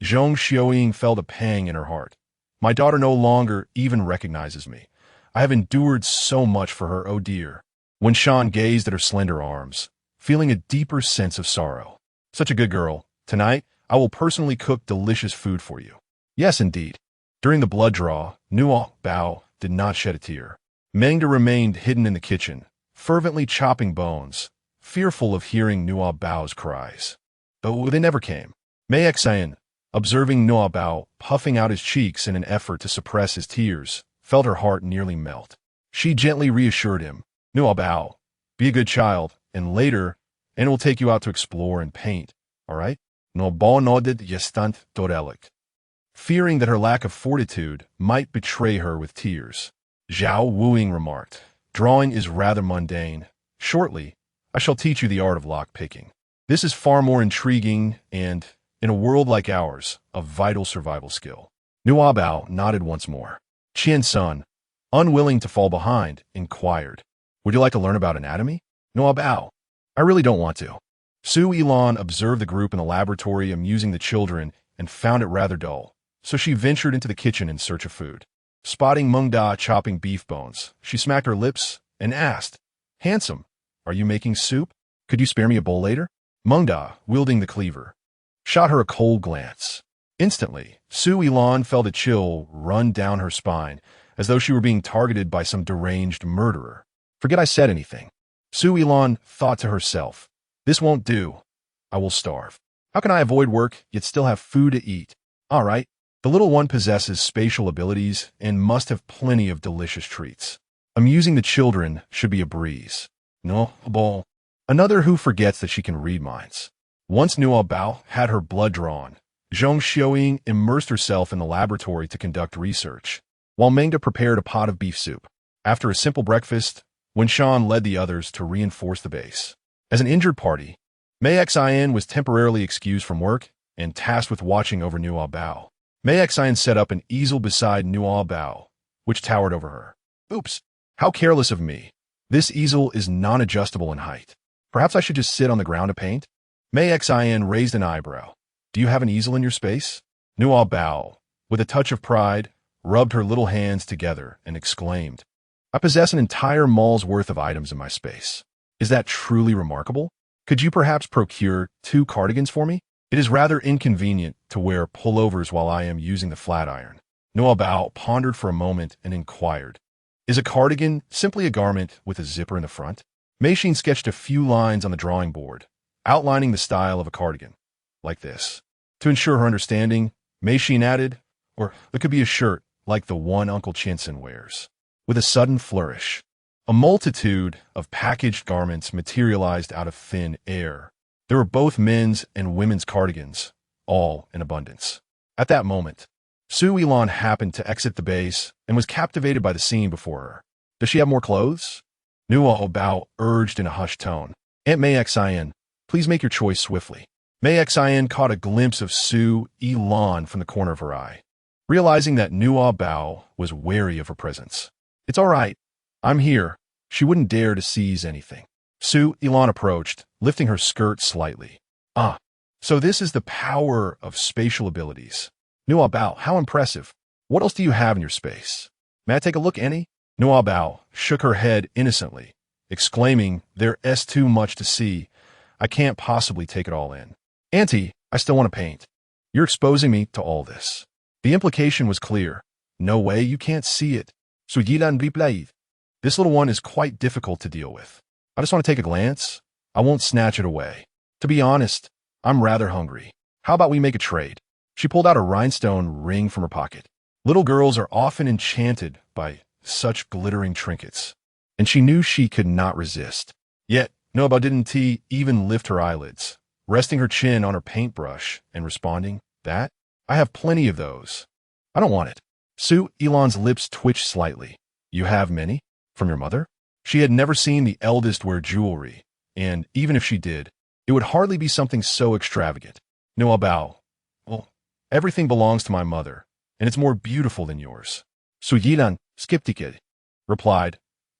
Zhong Xiaoying felt a pang in her heart. My daughter no longer even recognizes me. I have endured so much for her, oh dear. When Shan gazed at her slender arms, feeling a deeper sense of sorrow. Such a good girl. Tonight, I will personally cook delicious food for you. Yes, indeed. During the blood draw, Nuobao did not shed a tear. Mengda remained hidden in the kitchen, fervently chopping bones, fearful of hearing Nuobao's cries. But they never came. Mei Xin, observing Nuobao puffing out his cheeks in an effort to suppress his tears, felt her heart nearly melt. She gently reassured him, Nuobao, be a good child, and later, and it will take you out to explore and paint, all right? Nuobao nodded gestant dorelic, fearing that her lack of fortitude might betray her with tears. Zhao Wuing remarked, drawing is rather mundane. Shortly, I shall teach you the art of lock-picking. This is far more intriguing and, in a world like ours, a vital survival skill. Nuobao nodded once more. Qian-sun, unwilling to fall behind, inquired, would you like to learn about anatomy? Nuobao, I really don't want to. Su Elon observed the group in the laboratory amusing the children and found it rather dull, so she ventured into the kitchen in search of food. Spotting Mengda chopping beef bones, she smacked her lips and asked, handsome, are you making soup? Could you spare me a bowl later? Mengda, wielding the cleaver, shot her a cold glance. Instantly, Su Elon felt a chill run down her spine, as though she were being targeted by some deranged murderer. Forget I said anything. Su Elon thought to herself, this won't do. I will starve. How can I avoid work, yet still have food to eat? All right. The little one possesses spatial abilities and must have plenty of delicious treats. Amusing the children should be a breeze. Nuobao, another who forgets that she can read minds. Once Nuobao had her blood drawn, Zhong Xiaoying immersed herself in the laboratory to conduct research, while Mengda prepared a pot of beef soup. After a simple breakfast, Wen Shan led the others to reinforce the base. As an injured party, Mei Xin was temporarily excused from work and tasked with watching over Nuobao. Mei Xin set up an easel beside Nuobao, which towered over her. Oops, how careless of me. This easel is non-adjustable in height. Perhaps I should just sit on the ground to paint? Mei Xin raised an eyebrow. Do you have an easel in your space? Nuobao, with a touch of pride, rubbed her little hands together and exclaimed, I possess an entire mall's worth of items in my space. Is that truly remarkable? Could you perhaps procure 2 cardigans for me? It is rather inconvenient to wear pullovers while I am using the flat iron. Nuobao pondered for a moment and inquired, is a cardigan simply a garment with a zipper in the front? Mei Xin sketched a few lines on the drawing board, outlining the style of a cardigan. Like this. To ensure her understanding, May Sheen added, or it could be a shirt like the one Uncle Chinson wears. With a sudden flourish, a multitude of packaged garments materialized out of thin air. There were both men's and women's cardigans, all in abundance. At that moment, Su Yilan happened to exit the base and was captivated by the scene before her. Does she have more clothes? Nuobao urged in a hushed tone. Aunt May Xin, please make your choice swiftly. May Xin caught a glimpse of Su Yilan from the corner of her eye, realizing that Nuobao was wary of her presence. It's all right. I'm here. She wouldn't dare to seize anything. Su Yilan approached, lifting her skirt slightly. Ah, so this is the power of spatial abilities. Nuobao, how impressive. What else do you have in your space? May I take a look, Annie? Nuobao shook her head innocently, exclaiming, There's too much to see. I can't possibly take it all in. Auntie, I still want to paint. You're exposing me to all this. The implication was clear. No way, you can't see it. This little one is quite difficult to deal with. I just want to take a glance. I won't snatch it away. To be honest, I'm rather hungry. How about we make a trade? She pulled out a rhinestone ring from her pocket. Little girls are often enchanted by such glittering trinkets, and she knew she could not resist. Yet, Nuobao didn't even lift her eyelids, resting her chin on her paintbrush and responding, That? I have plenty of those. I don't want it. Su Yilan's lips twitched slightly. You have many? From your mother? She had never seen the eldest wear jewelry, and even if she did, it would hardly be something so extravagant. Nuobao, well, everything belongs to my mother, and it's more beautiful than yours. Su Yilan, skeptic, replied,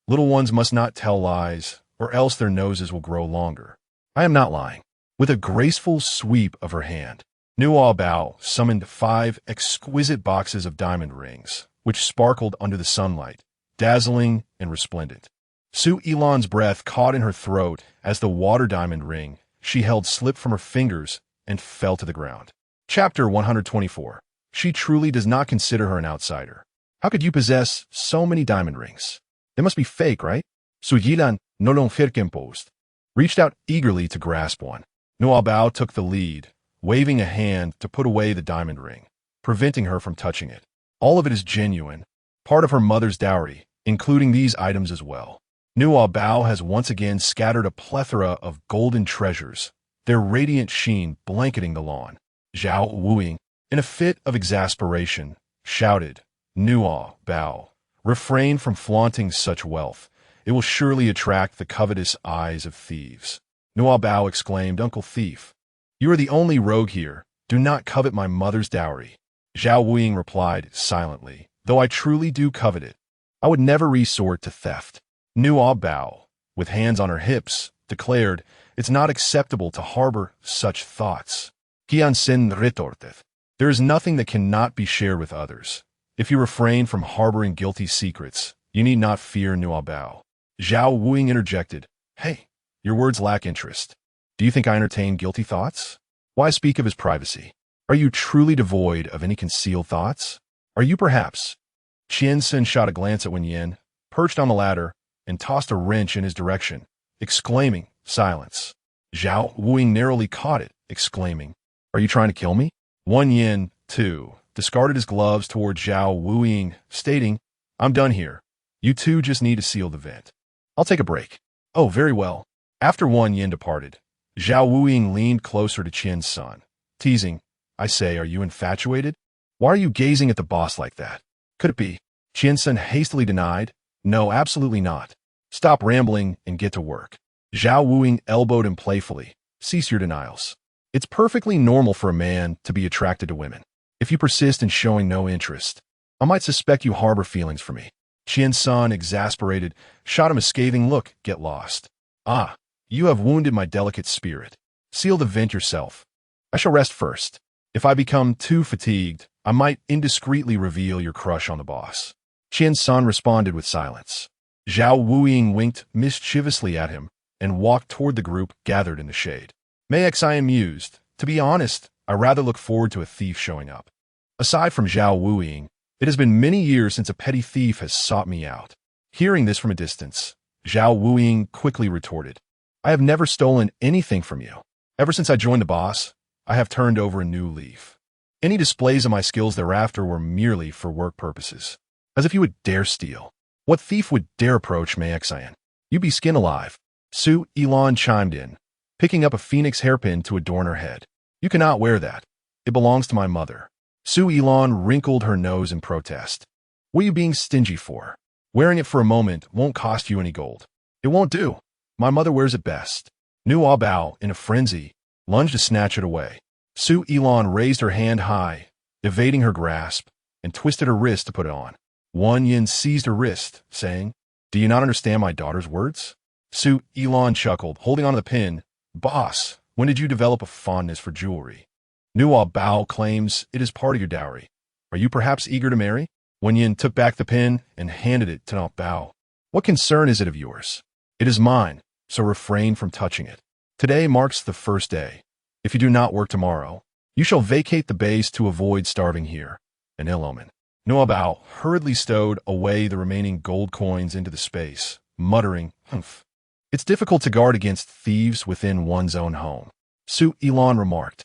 Little ones must not tell lies, or else their noses will grow longer. I am not lying. With a graceful sweep of her hand, Nuobao summoned 5 exquisite boxes of diamond rings, which sparkled under the sunlight, dazzling and resplendent. Su Yilan's breath caught in her throat as the water diamond ring she held slipped from her fingers and fell to the ground. Chapter 124. She truly does not consider her an outsider. How could you possess so many diamond rings? They must be fake, right? Su Yilan no long post reached out eagerly to grasp one. Nuobao took the lead, waving a hand to put away the diamond ring, preventing her from touching it. All of it is genuine, part of her mother's dowry, including these items as well. Nuobao has once again scattered a plethora of golden treasures, their radiant sheen blanketing the lawn. Zhao Wuing, in a fit of exasperation, shouted, Nuobao, refrain from flaunting such wealth. It will surely attract the covetous eyes of thieves. Nuobao exclaimed, Uncle Thief, you are the only rogue here. Do not covet my mother's dowry. Zhao Wuing replied silently, Though I truly do covet it, I would never resort to theft. Nuobao, with hands on her hips, declared, It's not acceptable to harbor such thoughts. Qian Sin retorteth. There is nothing that cannot be shared with others. If you refrain from harboring guilty secrets, you need not fear Nuobao. Zhao Wuing interjected, Hey, your words lack interest. Do you think I entertain guilty thoughts? Why speak of his privacy? Are you truly devoid of any concealed thoughts? Are you perhaps? Qiansen shot a glance at Wen Yin, perched on the ladder, and tossed a wrench in his direction, exclaiming, Silence. Zhao Wuing narrowly caught it, exclaiming, Are you trying to kill me? Wen Yin, too, discarded his gloves toward Zhao Wuing, stating, I'm done here. You two just need to seal the vent. I'll take a break. Oh, very well. After Wen Yin departed, Zhao Wuing leaned closer to Qian's son, teasing, I say, are you infatuated? Why are you gazing at the boss like that? Could it be? Qiansen hastily denied, No, absolutely not. Stop rambling and get to work. Zhao Wuing elbowed him playfully. Cease your denials. It's perfectly normal for a man to be attracted to women. If you persist in showing no interest, I might suspect you harbor feelings for me. Qiansan, exasperated, shot him a scathing look. Get lost. Ah, you have wounded my delicate spirit. Seal the vent yourself. I shall rest first. If I become too fatigued, I might indiscreetly reveal your crush on the boss. Qiansan responded with silence. Zhao Wuing winked mischievously at him and walked toward the group gathered in the shade. May Xin mused, To be honest, I rather look forward to a thief showing up. Aside from Zhao Wuing, it has been many years since a petty thief has sought me out. Hearing this from a distance, Zhao Wuing quickly retorted, I have never stolen anything from you. Ever since I joined the boss, I have turned over a new leaf. Any displays of my skills thereafter were merely for work purposes. As if you would dare steal. What thief would dare approach Mayexan? You be skin alive. Su Elon chimed in, picking up a phoenix hairpin to adorn her head. You cannot wear that. It belongs to my mother. Su Elon wrinkled her nose in protest. What are you being stingy for? Wearing it for a moment won't cost you any gold. It won't do. My mother wears it best. Nuobao, in a frenzy, lunged to snatch it away. Su Elon raised her hand high, evading her grasp, and twisted her wrist to put it on. Wan Yin seized her wrist, saying, Do you not understand my daughter's words? Su Elon chuckled, holding onto the pin. Boss, when did you develop a fondness for jewelry? Nuobao claims it is part of your dowry. Are you perhaps eager to marry? Wan Yin took back the pin and handed it to Nuobao. What concern is it of yours? It is mine, so refrain from touching it. Today marks the first day. If you do not work tomorrow, you shall vacate the base to avoid starving here. An ill omen. Nuobao hurriedly stowed away the remaining gold coins into the space, muttering, Humph. It's difficult to guard against thieves within one's own home. Su Elon remarked.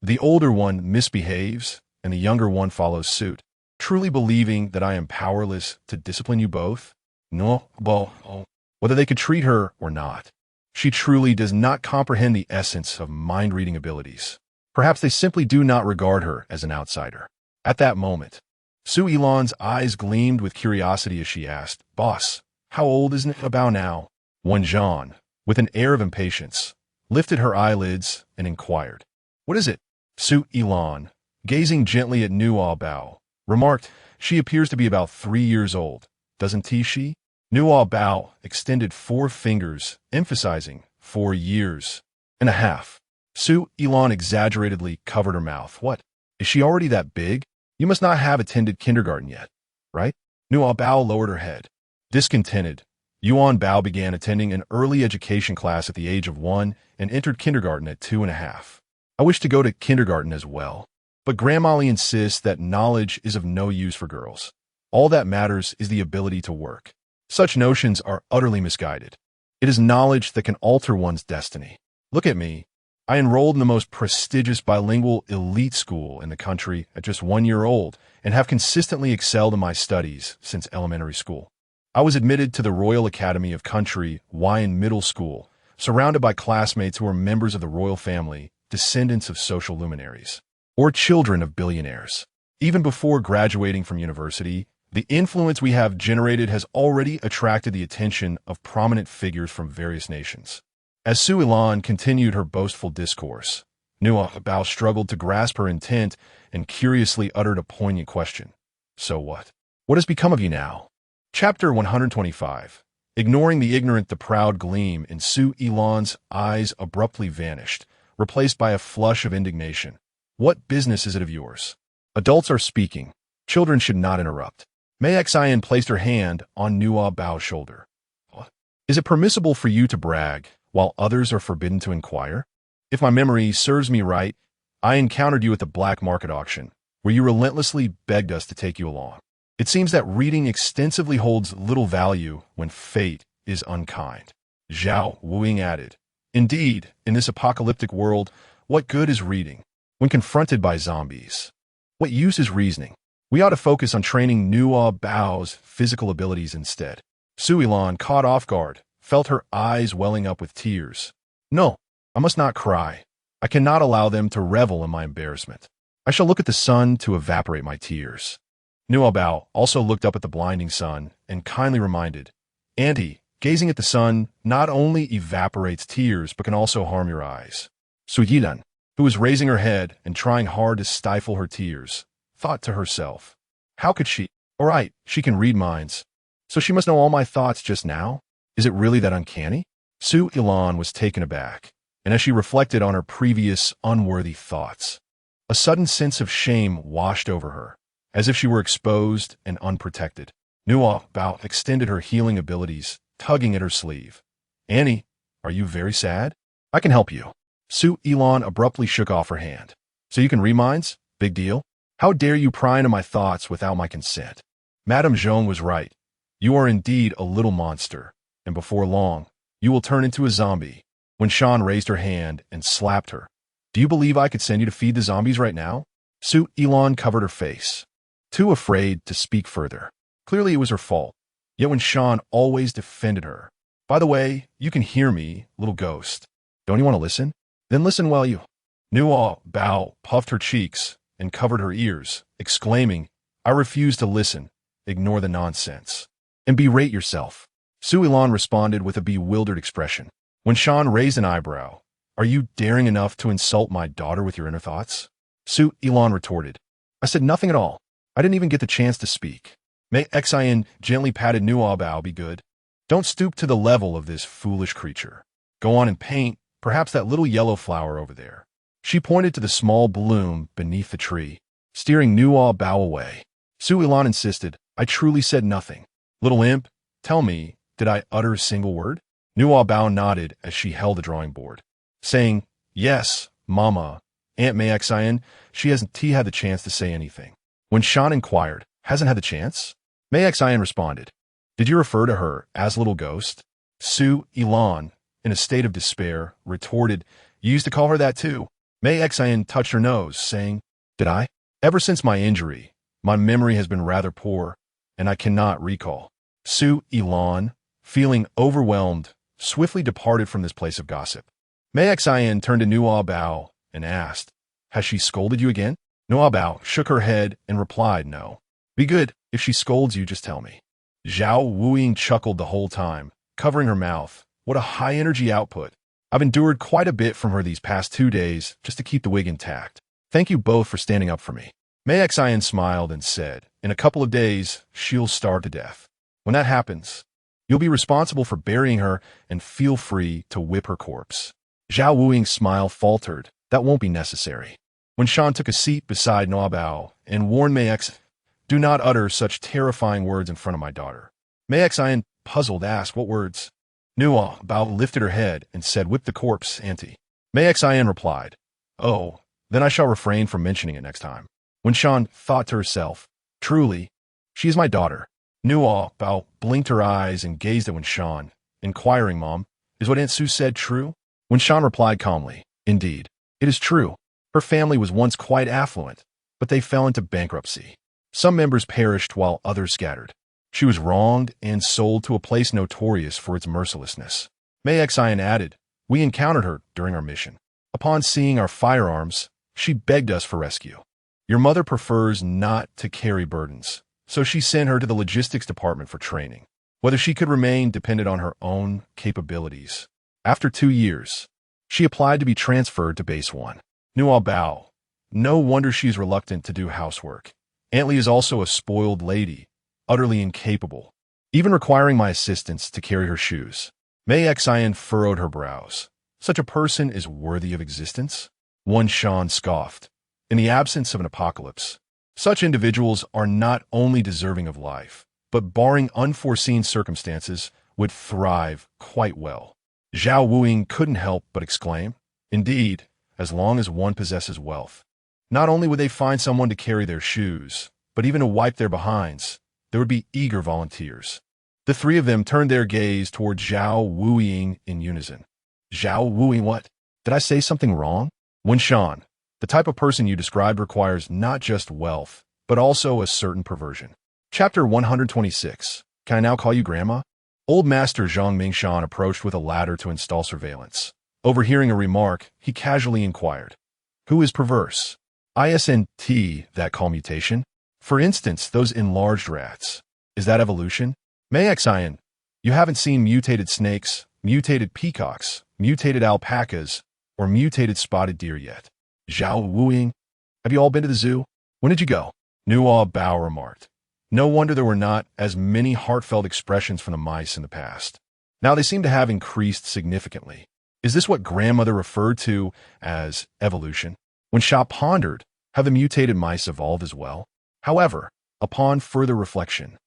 The older one misbehaves, and the younger one follows suit. Truly believing that I am powerless to discipline you both? Nuobao, whether they could treat her or not. She truly does not comprehend the essence of mind-reading abilities. Perhaps they simply do not regard her as an outsider. At that moment, Su Elon's eyes gleamed with curiosity as she asked, Boss, how old is Nuobao now? Wan Zhan, with an air of impatience, lifted her eyelids and inquired, What is it? Su Elon, gazing gently at Nuobao, remarked, She appears to be about 3 years old, doesn't she? Nuobao extended 4 fingers, emphasizing 4 years and a half. Su Elon exaggeratedly covered her mouth. What? Is she already that big? You must not have attended kindergarten yet, right? Nuobao lowered her head. Discontented, Yuan Bao began attending an early education class at the age of 1 and entered kindergarten at 2.5. I wish to go to kindergarten as well, but Grandma insists that knowledge is of no use for girls. All that matters is the ability to work. Such notions are utterly misguided. It is knowledge that can alter one's destiny. Look at me. I enrolled in the most prestigious bilingual elite school in the country at just 1 year old and have consistently excelled in my studies since elementary school. I was admitted to the Royal Academy of Country Wine Middle School, surrounded by classmates who were members of the royal family, descendants of social luminaries, or children of billionaires. Even before graduating from university, the influence we have generated has already attracted the attention of prominent figures from various nations. As Su Elon continued her boastful discourse, Nuobao struggled to grasp her intent and curiously uttered a poignant question. So what? What has become of you now? Chapter 125. Ignoring the ignorant, the proud gleam in Su Elon's eyes abruptly vanished, replaced by a flush of indignation. What business is it of yours? Adults are speaking. Children should not interrupt. Mayexan placed her hand on Nuobao's shoulder. What? Is it permissible for you to brag, while others are forbidden to inquire? If my memory serves me right, I encountered you at the black market auction, where you relentlessly begged us to take you along. It seems that reading extensively holds little value when fate is unkind. Zhao Wuing added, Indeed, in this apocalyptic world, what good is reading when confronted by zombies? What use is reasoning? We ought to focus on training Nuobao's physical abilities instead. Su Elon, caught off guard, felt her eyes welling up with tears. No, I must not cry. I cannot allow them to revel in my embarrassment. I shall look at the sun to evaporate my tears. Nuobao also looked up at the blinding sun and kindly reminded, Auntie, gazing at the sun not only evaporates tears but can also harm your eyes. Su Yilan, who was raising her head and trying hard to stifle her tears, thought to herself, how could she? All right, she can read minds. So she must know all my thoughts just now? Is it really that uncanny? Su Elon was taken aback, and as she reflected on her previous unworthy thoughts, a sudden sense of shame washed over her, as if she were exposed and unprotected. Nuobao extended her healing abilities, tugging at her sleeve. Annie, are you very sad? I can help you. Su Elon abruptly shook off her hand. So you can read minds? Big deal? How dare you pry into my thoughts without my consent? Madame Zhong was right. You are indeed a little monster, and before long, you will turn into a zombie. When Shan raised her hand and slapped her. Do you believe I could send you to feed the zombies right now? Su Elon covered her face, too afraid to speak further. Clearly it was her fault, yet when Sean always defended her. By the way, you can hear me, little ghost. Don't you want to listen? Then listen while you... Nuobao puffed her cheeks and covered her ears, exclaiming, I refuse to listen. Ignore the nonsense. And berate yourself. Su Elon responded with a bewildered expression. When Sean raised an eyebrow, are you daring enough to insult my daughter with your inner thoughts? Su Elon retorted. I said nothing at all. I didn't even get the chance to speak. May Xin gently patted Nuobao be good. Don't stoop to the level of this foolish creature. Go on and paint, perhaps that little yellow flower over there. She pointed to the small bloom beneath the tree, steering Nuobao away. Su Elon insisted, I truly said nothing. Little imp, tell me, did I utter a single word? Nuobao nodded as she held the drawing board, saying, Yes, Mama. Aunt May Xin, she hasn't had the chance to say anything. When Sean inquired, hasn't had the chance? May Xin responded, Did you refer to her as little ghost? Su Elon, in a state of despair, retorted, You used to call her that too. May Xin touched her nose, saying, Did I? Ever since my injury, my memory has been rather poor, and I cannot recall. Su Elon, feeling overwhelmed, swiftly departed from this place of gossip. May Xin turned to Nuobao and asked, Has she scolded you again? Nuobao shook her head and replied, No. Be good. If she scolds you, just tell me. Zhao Wuing chuckled the whole time, covering her mouth. What a high-energy output. I've endured quite a bit from her these past 2 days just to keep the wig intact. Thank you both for standing up for me. May Xin smiled and said, In a couple of days, she'll starve to death. When that happens, you'll be responsible for burying her and feel free to whip her corpse. Zhao Wuing's smile faltered. That won't be necessary. When Sean took a seat beside Nuobao and warned May Xin, Do not utter such terrifying words in front of my daughter. May Xin, puzzled, asked, What words? Nuobao lifted her head and said, Whip the corpse, auntie. May Xin replied, Oh, then I shall refrain from mentioning it next time. When Sean thought to herself, Truly, she is my daughter. Nuobao blinked her eyes and gazed at Sean, inquiring, Mom, is what Aunt Sue said true? When Sean replied calmly, Indeed, it is true. Her family was once quite affluent, but they fell into bankruptcy. Some members perished while others scattered. She was wronged and sold to a place notorious for its mercilessness. May Xin added, We encountered her during our mission. Upon seeing our firearms, she begged us for rescue. Your mother prefers not to carry burdens, so she sent her to the logistics department for training. Whether she could remain depended on her own capabilities. After 2 years, she applied to be transferred to Base 1. Nuobao. No wonder she's reluctant to do housework. Aunt Lee is also a spoiled lady, utterly incapable, even requiring my assistance to carry her shoes. May Xin furrowed her brows. Such a person is worthy of existence? One Sean scoffed. In the absence of an apocalypse, such individuals are not only deserving of life, but barring unforeseen circumstances, would thrive quite well. Zhao Wuing couldn't help but exclaim, Indeed, as long as one possesses wealth. Not only would they find someone to carry their shoes, but even to wipe their behinds, there would be eager volunteers. The three of them turned their gaze toward Zhao Wuing in unison. Zhao Wuing, what? Did I say something wrong? When Sean, the type of person you described requires not just wealth, but also a certain perversion. Chapter 126. Can I now call you Grandma? Old Master Zhang Mingshan approached with a ladder to install surveillance. Overhearing a remark, he casually inquired, Who is perverse? Isn't that call mutation? For instance, those enlarged rats. Is that evolution? May Xin, you haven't seen mutated snakes, mutated peacocks, mutated alpacas, or mutated spotted deer yet. Zhao Wuing, have you all been to the zoo? When did you go? Nuobao remarked. No wonder there were not as many heartfelt expressions from the mice in the past. Now they seem to have increased significantly. Is this what grandmother referred to as evolution? When Sha pondered, have the mutated mice evolved as well? However, upon further reflection,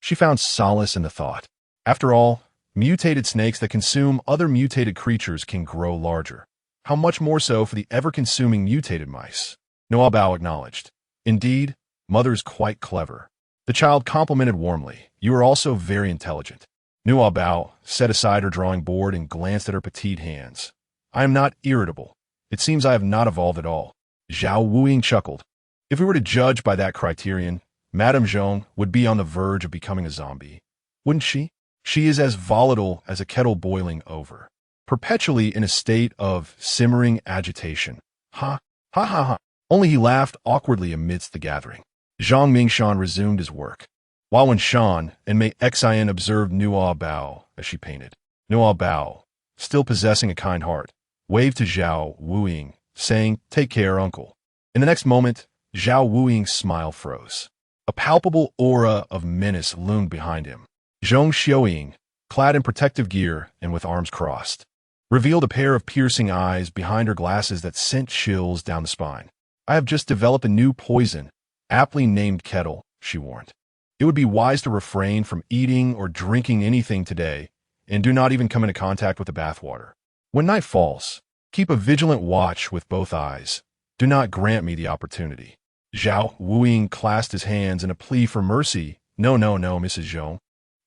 she found solace in the thought. After all, mutated snakes that consume other mutated creatures can grow larger. How much more so for the ever-consuming mutated mice? Nuobao acknowledged. Indeed, mother's quite clever. The child complimented warmly. You are also very intelligent. Nuobao set aside her drawing board and glanced at her petite hands. I am not irritable. It seems I have not evolved at all. Zhao Wuing chuckled. If we were to judge by that criterion, Madame Zhong would be on the verge of becoming a zombie. Wouldn't she? She is as volatile as a kettle boiling over, perpetually in a state of simmering agitation. Ha, ha ha ha. Only he laughed awkwardly amidst the gathering. Zhang Mingshan resumed his work, while Wen Shan and Mei Xian observed Nuobao as she painted. Nuobao, still possessing a kind heart, waved to Zhao Wuying, saying, "Take care, uncle." In the next moment, Zhao Wuying's smile froze. A palpable aura of menace loomed behind him. Zhong Xiaoying, clad in protective gear and with arms crossed, revealed a pair of piercing eyes behind her glasses that sent chills down the spine. "I have just developed a new poison, aptly named Kettle," she warned. "It would be wise to refrain from eating or drinking anything today, and do not even come into contact with the bathwater. When night falls, keep a vigilant watch with both eyes. Do not grant me the opportunity." Zhao Wuying clasped his hands in a plea for mercy. No, Mrs. Zhong.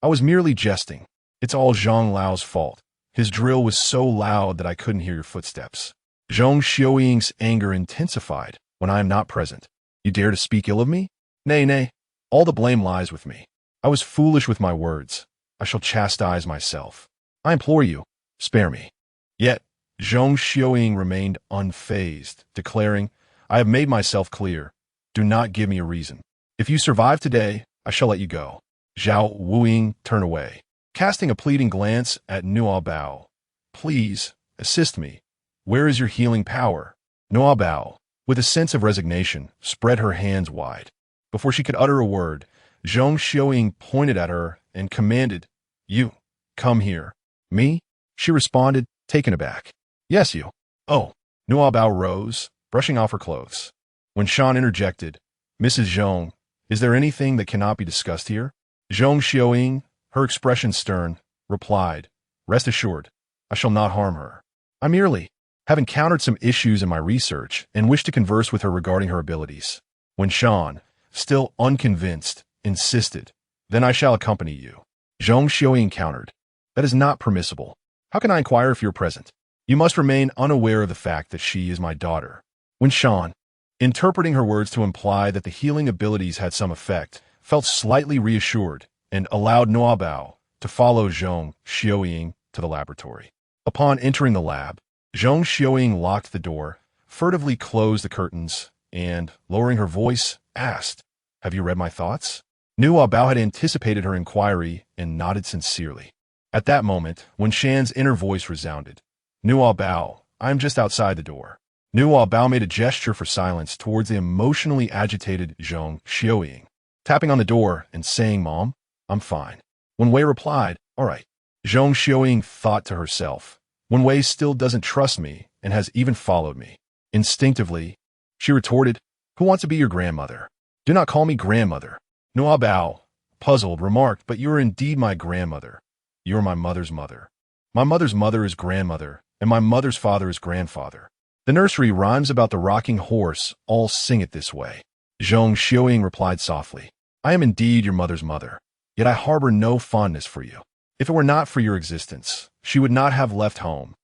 I was merely jesting. It's all Zhang Lao's fault. His drill was so loud that I couldn't hear your footsteps." Zhong Xiaoying's anger intensified. "When I am not present, you dare to speak ill of me? Nay, all the blame lies with me. I was foolish with my words. I shall chastise myself. I implore you, spare me." Yet, Zhong Xiaoying remained unfazed, declaring, "I have made myself clear. Do not give me a reason. If you survive today, I shall let you go." Zhao Wuying turned away, casting a pleading glance at Nuobao. "Please, assist me. Where is your healing power?" Nuobao, with a sense of resignation, spread her hands wide. Before she could utter a word, Zhong Xiaoying pointed at her and commanded, "You, come here." "Me?" she responded, taken aback. "Yes, you." "Oh." Nuobao rose, brushing off her clothes. When Shan interjected, "Mrs. Zhong, is there anything that cannot be discussed here?" Zhong Xiaoying, her expression stern, replied, "Rest assured, I shall not harm her. I merely have encountered some issues in my research and wish to converse with her regarding her abilities." When Shan, still unconvinced, insisted, "Then I shall accompany you." Zhong Xiaoying countered, "That is not permissible. How can I inquire if you're present? You must remain unaware of the fact that she is my daughter." When Shan, interpreting her words to imply that the healing abilities had some effect, felt slightly reassured and allowed Nuobao to follow Zhong Xiaoying to the laboratory. Upon entering the lab, Zhong Xiaoying locked the door, furtively closed the curtains, and, lowering her voice, asked, "Have you read my thoughts?" Nuobao had anticipated her inquiry and nodded sincerely. At that moment, when Shan's inner voice resounded, "Nuobao, I am just outside the door." Nuobao made a gesture for silence towards the emotionally agitated Zhong Xiaoying, tapping on the door and saying, "Mom, I'm fine." When Wei replied, "All right." Zhong Xiaoying thought to herself, "When Wei still doesn't trust me and has even followed me." Instinctively, she retorted, "Who wants to be your grandmother? Do not call me grandmother." Nuobao, puzzled, remarked, "But you are indeed my grandmother. You are my mother's mother. My mother's mother is grandmother, and my mother's father is grandfather. The nursery rhymes about the rocking horse all sing it this way." Zhong Xiaoying replied softly, "I am indeed your mother's mother, yet I harbor no fondness for you. If it were not for your existence, she would not have left home,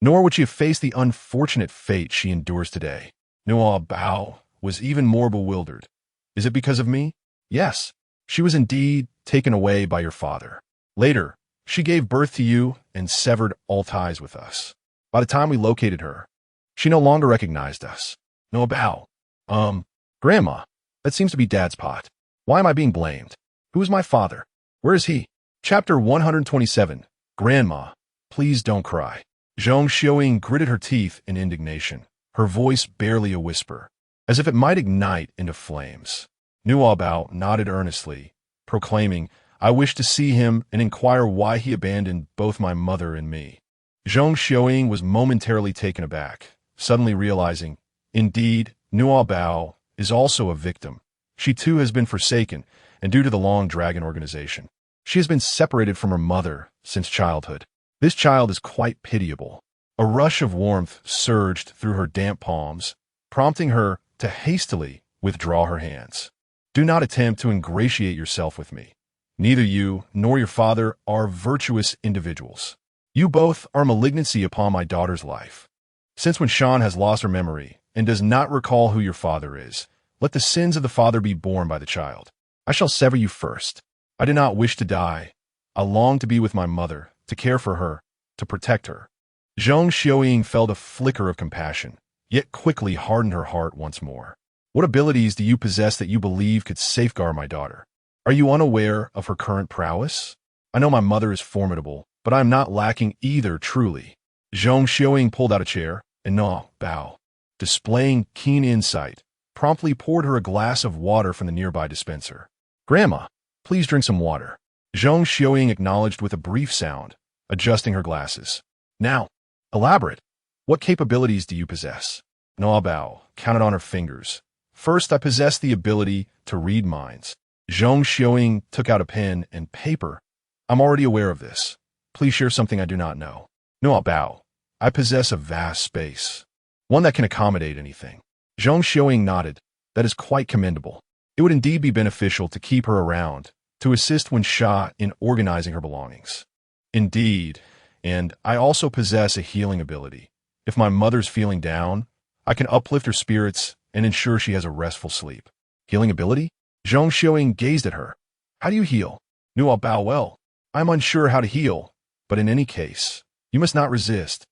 nor would she have faced the unfortunate fate she endures today." Nuobao was even more bewildered. "Is it because of me?" "Yes, she was indeed taken away by your father. Later, she gave birth to you and severed all ties with us. By the time we located her, she no longer recognized us." "Nuobao, Grandma, that seems to be Dad's pot. Why am I being blamed? Who is my father? Where is he?" Chapter 127, Grandma, Please Don't Cry. Zhong Xiaoying gritted her teeth in indignation, her voice barely a whisper, as if it might ignite into flames. Nuobao nodded earnestly, proclaiming, "I wish to see him and inquire why he abandoned both my mother and me." Zhong Xiaoying was momentarily taken aback, suddenly realizing, indeed, Nuobao is also a victim. She too has been forsaken, and due to the Long Dragon organization, she has been separated from her mother since childhood. This child is quite pitiable. A rush of warmth surged through her damp palms, prompting her to hastily withdraw her hands. "Do not attempt to ingratiate yourself with me. Neither you nor your father are virtuous individuals. You both are malignancy upon my daughter's life. Since when Shan has lost her memory and does not recall who your father is, Let the sins of the father be borne by the child. I shall sever you first. I did not wish to die. I long to be with my mother, to care for her, to protect her. Zhang Xiaoying felt a flicker of compassion, yet quickly hardened her heart once more. What abilities do you possess that you believe could safeguard my daughter? Are you unaware of her current prowess? I know my mother is formidable, but I am not lacking either truly. Zhang Xiaoying pulled out a chair, and Nuobao, displaying keen insight, promptly poured her a glass of water from the nearby dispenser. Grandma, please drink some water. Zhang Xiaoying acknowledged with a brief sound, adjusting her glasses. Now, elaborate. What capabilities do you possess? Nuobao counted on her fingers. First, I possess the ability to read minds. Zhang Xiaoying took out a pen and paper. I'm already aware of this. Please share something I do not know. Nuobao, I possess a vast space, one that can accommodate anything. Zhang Xiaoying nodded. That is quite commendable. It would indeed be beneficial to keep her around, to assist when Sha in organizing her belongings. Indeed, and I also possess a healing ability. If my mother's feeling down, I can uplift her spirits and ensure she has a restful sleep. Healing ability? Zhang Xiaoying gazed at her. How do you heal? Nuobao, well, I'm unsure how to heal, but in any case, you must not resist.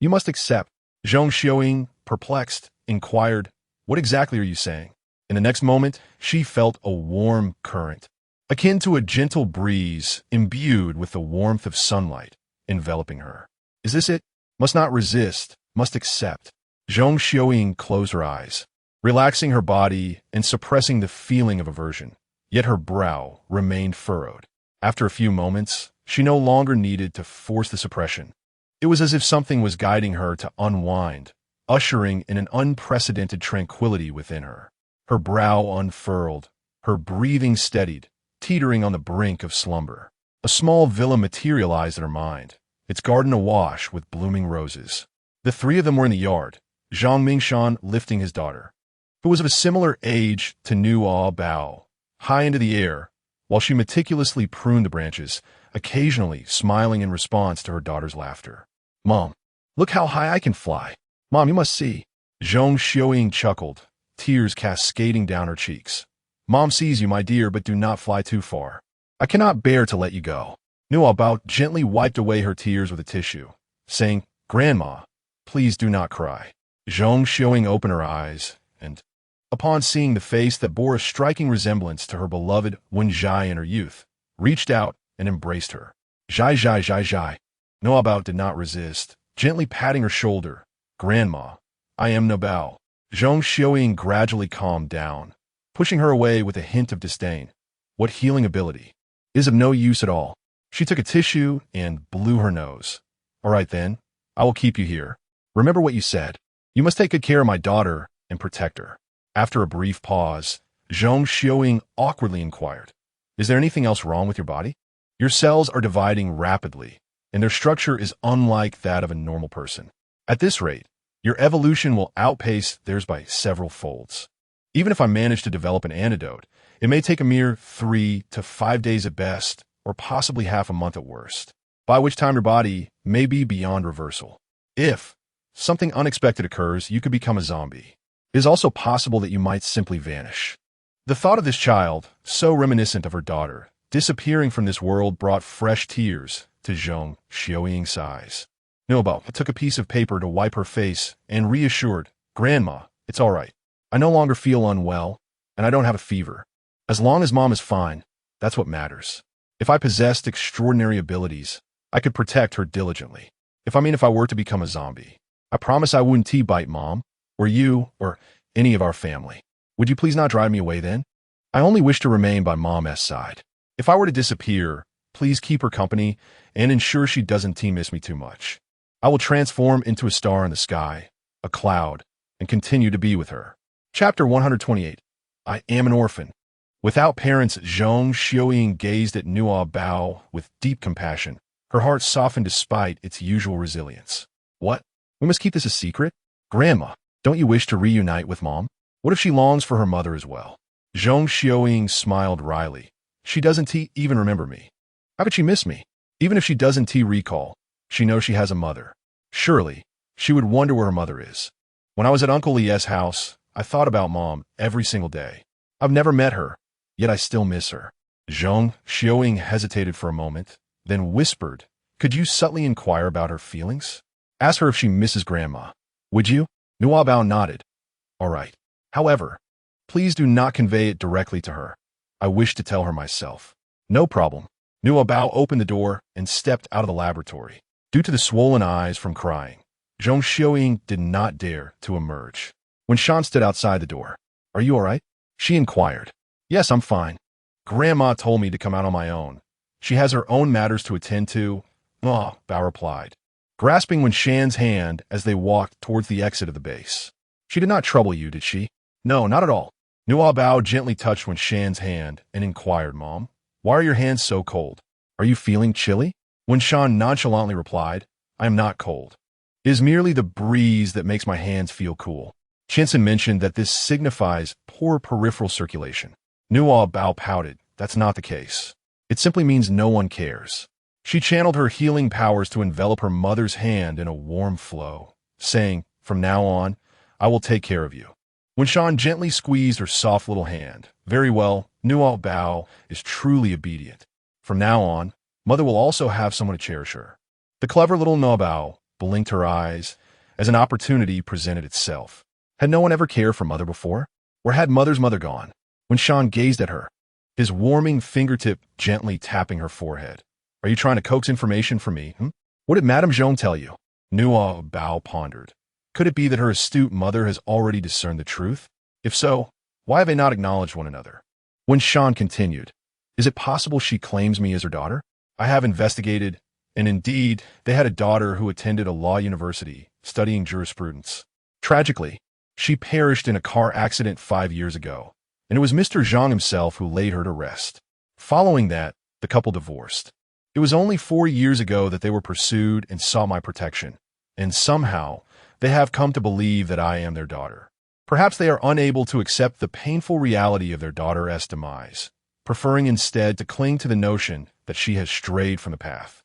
You must accept. Zhang Xiaoying, perplexed, inquired, what exactly are you saying? In the next moment, she felt a warm current, akin to a gentle breeze imbued with the warmth of sunlight, enveloping her. Is this it? Must not resist, must accept. Zhang Xiaoying closed her eyes, relaxing her body and suppressing the feeling of aversion, yet her brow remained furrowed. After a few moments, she no longer needed to force the suppression. It was as if something was guiding her to unwind, ushering in an unprecedented tranquility within her. Her brow unfurled, her breathing steadied, teetering on the brink of slumber. A small villa materialized in her mind, its garden awash with blooming roses. The three of them were in the yard, Zhang Mingshan lifting his daughter, who was of a similar age to Nuobao, high into the air, while she meticulously pruned the branches, occasionally smiling in response to her daughter's laughter. Mom, look how high I can fly. Mom, you must see. Zhang Xiaoying chuckled, tears cascading down her cheeks. Mom sees you, my dear, but do not fly too far. I cannot bear to let you go. Nuobao gently wiped away her tears with a tissue, saying, Grandma, please do not cry. Zhang Xiaoying opened her eyes, and, upon seeing the face that bore a striking resemblance to her beloved Wen Zhai in her youth, reached out and embraced her. Zhai, Zhai, Zhai, Zhai. Nuobao did not resist, gently patting her shoulder. Grandma, I am Nuobao. Zhang Xiaoying gradually calmed down, pushing her away with a hint of disdain. What healing ability? It is of no use at all. She took a tissue and blew her nose. All right then, I will keep you here. Remember what you said. You must take good care of my daughter and protect her. After a brief pause, Zhang Xiaoying awkwardly inquired, is there anything else wrong with your body? Your cells are dividing rapidly, and their structure is unlike that of a normal person. At this rate, your evolution will outpace theirs by several folds. Even if I manage to develop an antidote, it may take a mere 3 to 5 days at best, or possibly half a month at worst, by which time your body may be beyond reversal. If something unexpected occurs, you could become a zombie. It is also possible that you might simply vanish. The thought of this child, so reminiscent of her daughter, disappearing from this world brought fresh tears to Zhang Xiaoying's eyes. Nuobao took a piece of paper to wipe her face and reassured, Grandma, it's all right. I no longer feel unwell, and I don't have a fever. As long as Mom is fine, that's what matters. If I possessed extraordinary abilities, I could protect her diligently. If I were to become a zombie, I promise I wouldn't bite Mom, or you, or any of our family. Would you please not drive me away then? I only wish to remain by Mom's side. If I were to disappear, please keep her company and ensure she doesn't miss me too much. I will transform into a star in the sky, a cloud, and continue to be with her. Chapter 128. I am an orphan. Without parents, Zhang Xiaoying gazed at Nuobao with deep compassion. Her heart softened despite its usual resilience. What? We must keep this a secret? Grandma, don't you wish to reunite with Mom? What if she longs for her mother as well? Zhang Xiaoying smiled wryly. She doesn't even remember me. How could she miss me? Even if she doesn't recall, she knows she has a mother. Surely, she would wonder where her mother is. When I was at Uncle Lie's house, I thought about Mom every single day. I've never met her, yet I still miss her. Zhong Xiaoying hesitated for a moment, then whispered, "Could you subtly inquire about her feelings? Ask her if she misses Grandma. Would you?" Nuobao nodded. "All right. However, please do not convey it directly to her. I wish to tell her myself." "No problem." Nuobao opened the door and stepped out of the laboratory. Due to the swollen eyes from crying, Zhong Xiaoying did not dare to emerge. When Shan stood outside the door, "Are you all right?" she inquired. "Yes, I'm fine. Grandma told me to come out on my own. She has her own matters to attend to." "Oh," Bao replied, grasping Wen Shan's hand as they walked towards the exit of the base. "She did not trouble you, did she?" "No, not at all." Nuobao gently touched Wen Shan's hand and inquired, "Mom, why are your hands so cold? Are you feeling chilly?" Wen Shan nonchalantly replied, "I am not cold. It is merely the breeze that makes my hands feel cool." Chinsen mentioned that this signifies poor peripheral circulation. Nuobao pouted, "That's not the case. It simply means no one cares." She channeled her healing powers to envelop her mother's hand in a warm flow, saying, "From now on, I will take care of you." When Shan gently squeezed her soft little hand, "Very well, Nuobao is truly obedient. From now on, Mother will also have someone to cherish her." The clever little Nuobao blinked her eyes as an opportunity presented itself. Had no one ever cared for Mother before? Or had Mother's mother gone? When Shan gazed at her, his warming fingertip gently tapping her forehead. "Are you trying to coax information from me? What did Madame Zhong tell you?" Nuobao pondered. Could it be that her astute mother has already discerned the truth? If so, why have they not acknowledged one another? When Shan continued, "Is it possible she claims me as her daughter? I have investigated, and indeed, they had a daughter who attended a law university, studying jurisprudence. Tragically, she perished in a car accident 5 years ago, and it was Mr. Zhang himself who laid her to rest. Following that, the couple divorced. It was only 4 years ago that they were pursued and sought my protection, and somehow, they have come to believe that I am their daughter. Perhaps they are unable to accept the painful reality of their daughter's demise, preferring instead to cling to the notion that she has strayed from the path.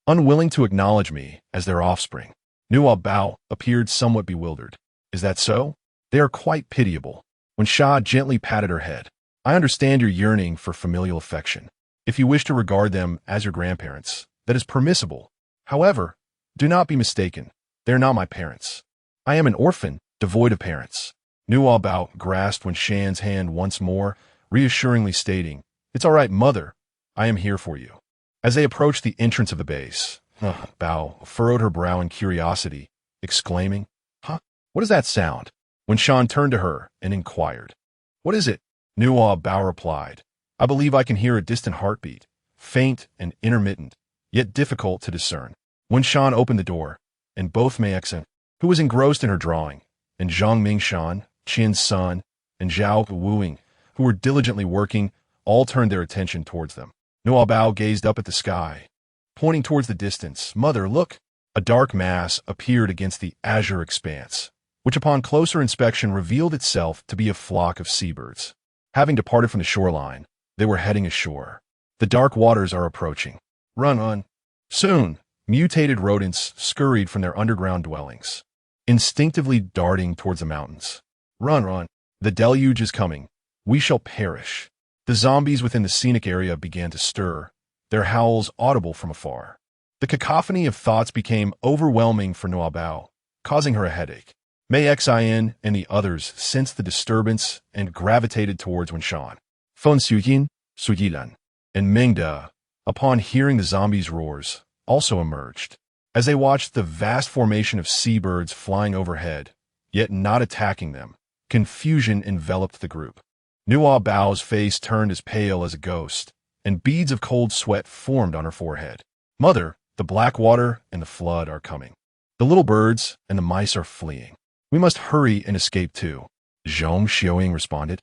Unwilling to acknowledge me as their offspring." Nuobao appeared somewhat bewildered. "Is that so? They are quite pitiable." When Sha gently patted her head, "I understand your yearning for familial affection. If you wish to regard them as your grandparents, that is permissible. However, do not be mistaken. They are not my parents. I am an orphan, devoid of parents." Nuobao grasped Wen Shan's hand once more, reassuringly stating, "It's all right, Mother. I am here for you." As they approached the entrance of the base, Bao furrowed her brow in curiosity, exclaiming, "Huh? What is that sound?" When Shan turned to her and inquired, "What is it?" Nuobao replied, "I believe I can hear a distant heartbeat, faint and intermittent, yet difficult to discern." When Shan opened the door, and both Mei Xen, who was engrossed in her drawing, and Zhang Mingshan, Qin's son, and Zhao Wuing, who were diligently working, all turned their attention towards them. Nuobao gazed up at the sky, pointing towards the distance. "Mother, look!" A dark mass appeared against the azure expanse, which upon closer inspection revealed itself to be a flock of seabirds. Having departed from the shoreline, they were heading ashore. "The dark waters are approaching. Run, run!" Soon, mutated rodents scurried from their underground dwellings, instinctively darting towards the mountains. "Run, run! The deluge is coming. We shall perish." The zombies within the scenic area began to stir, their howls audible from afar. The cacophony of thoughts became overwhelming for Nuobao, causing her a headache. Mei Xin and the others sensed the disturbance and gravitated towards Wen Shan. Feng Suyin, Suyilan, and Mingda, upon hearing the zombies' roars, also emerged. As they watched the vast formation of seabirds flying overhead, yet not attacking them, confusion enveloped the group. Nuobao's face turned as pale as a ghost, and beads of cold sweat formed on her forehead. "Mother, the black water and the flood are coming. The little birds and the mice are fleeing. We must hurry and escape too." Zhong Xiaoying responded.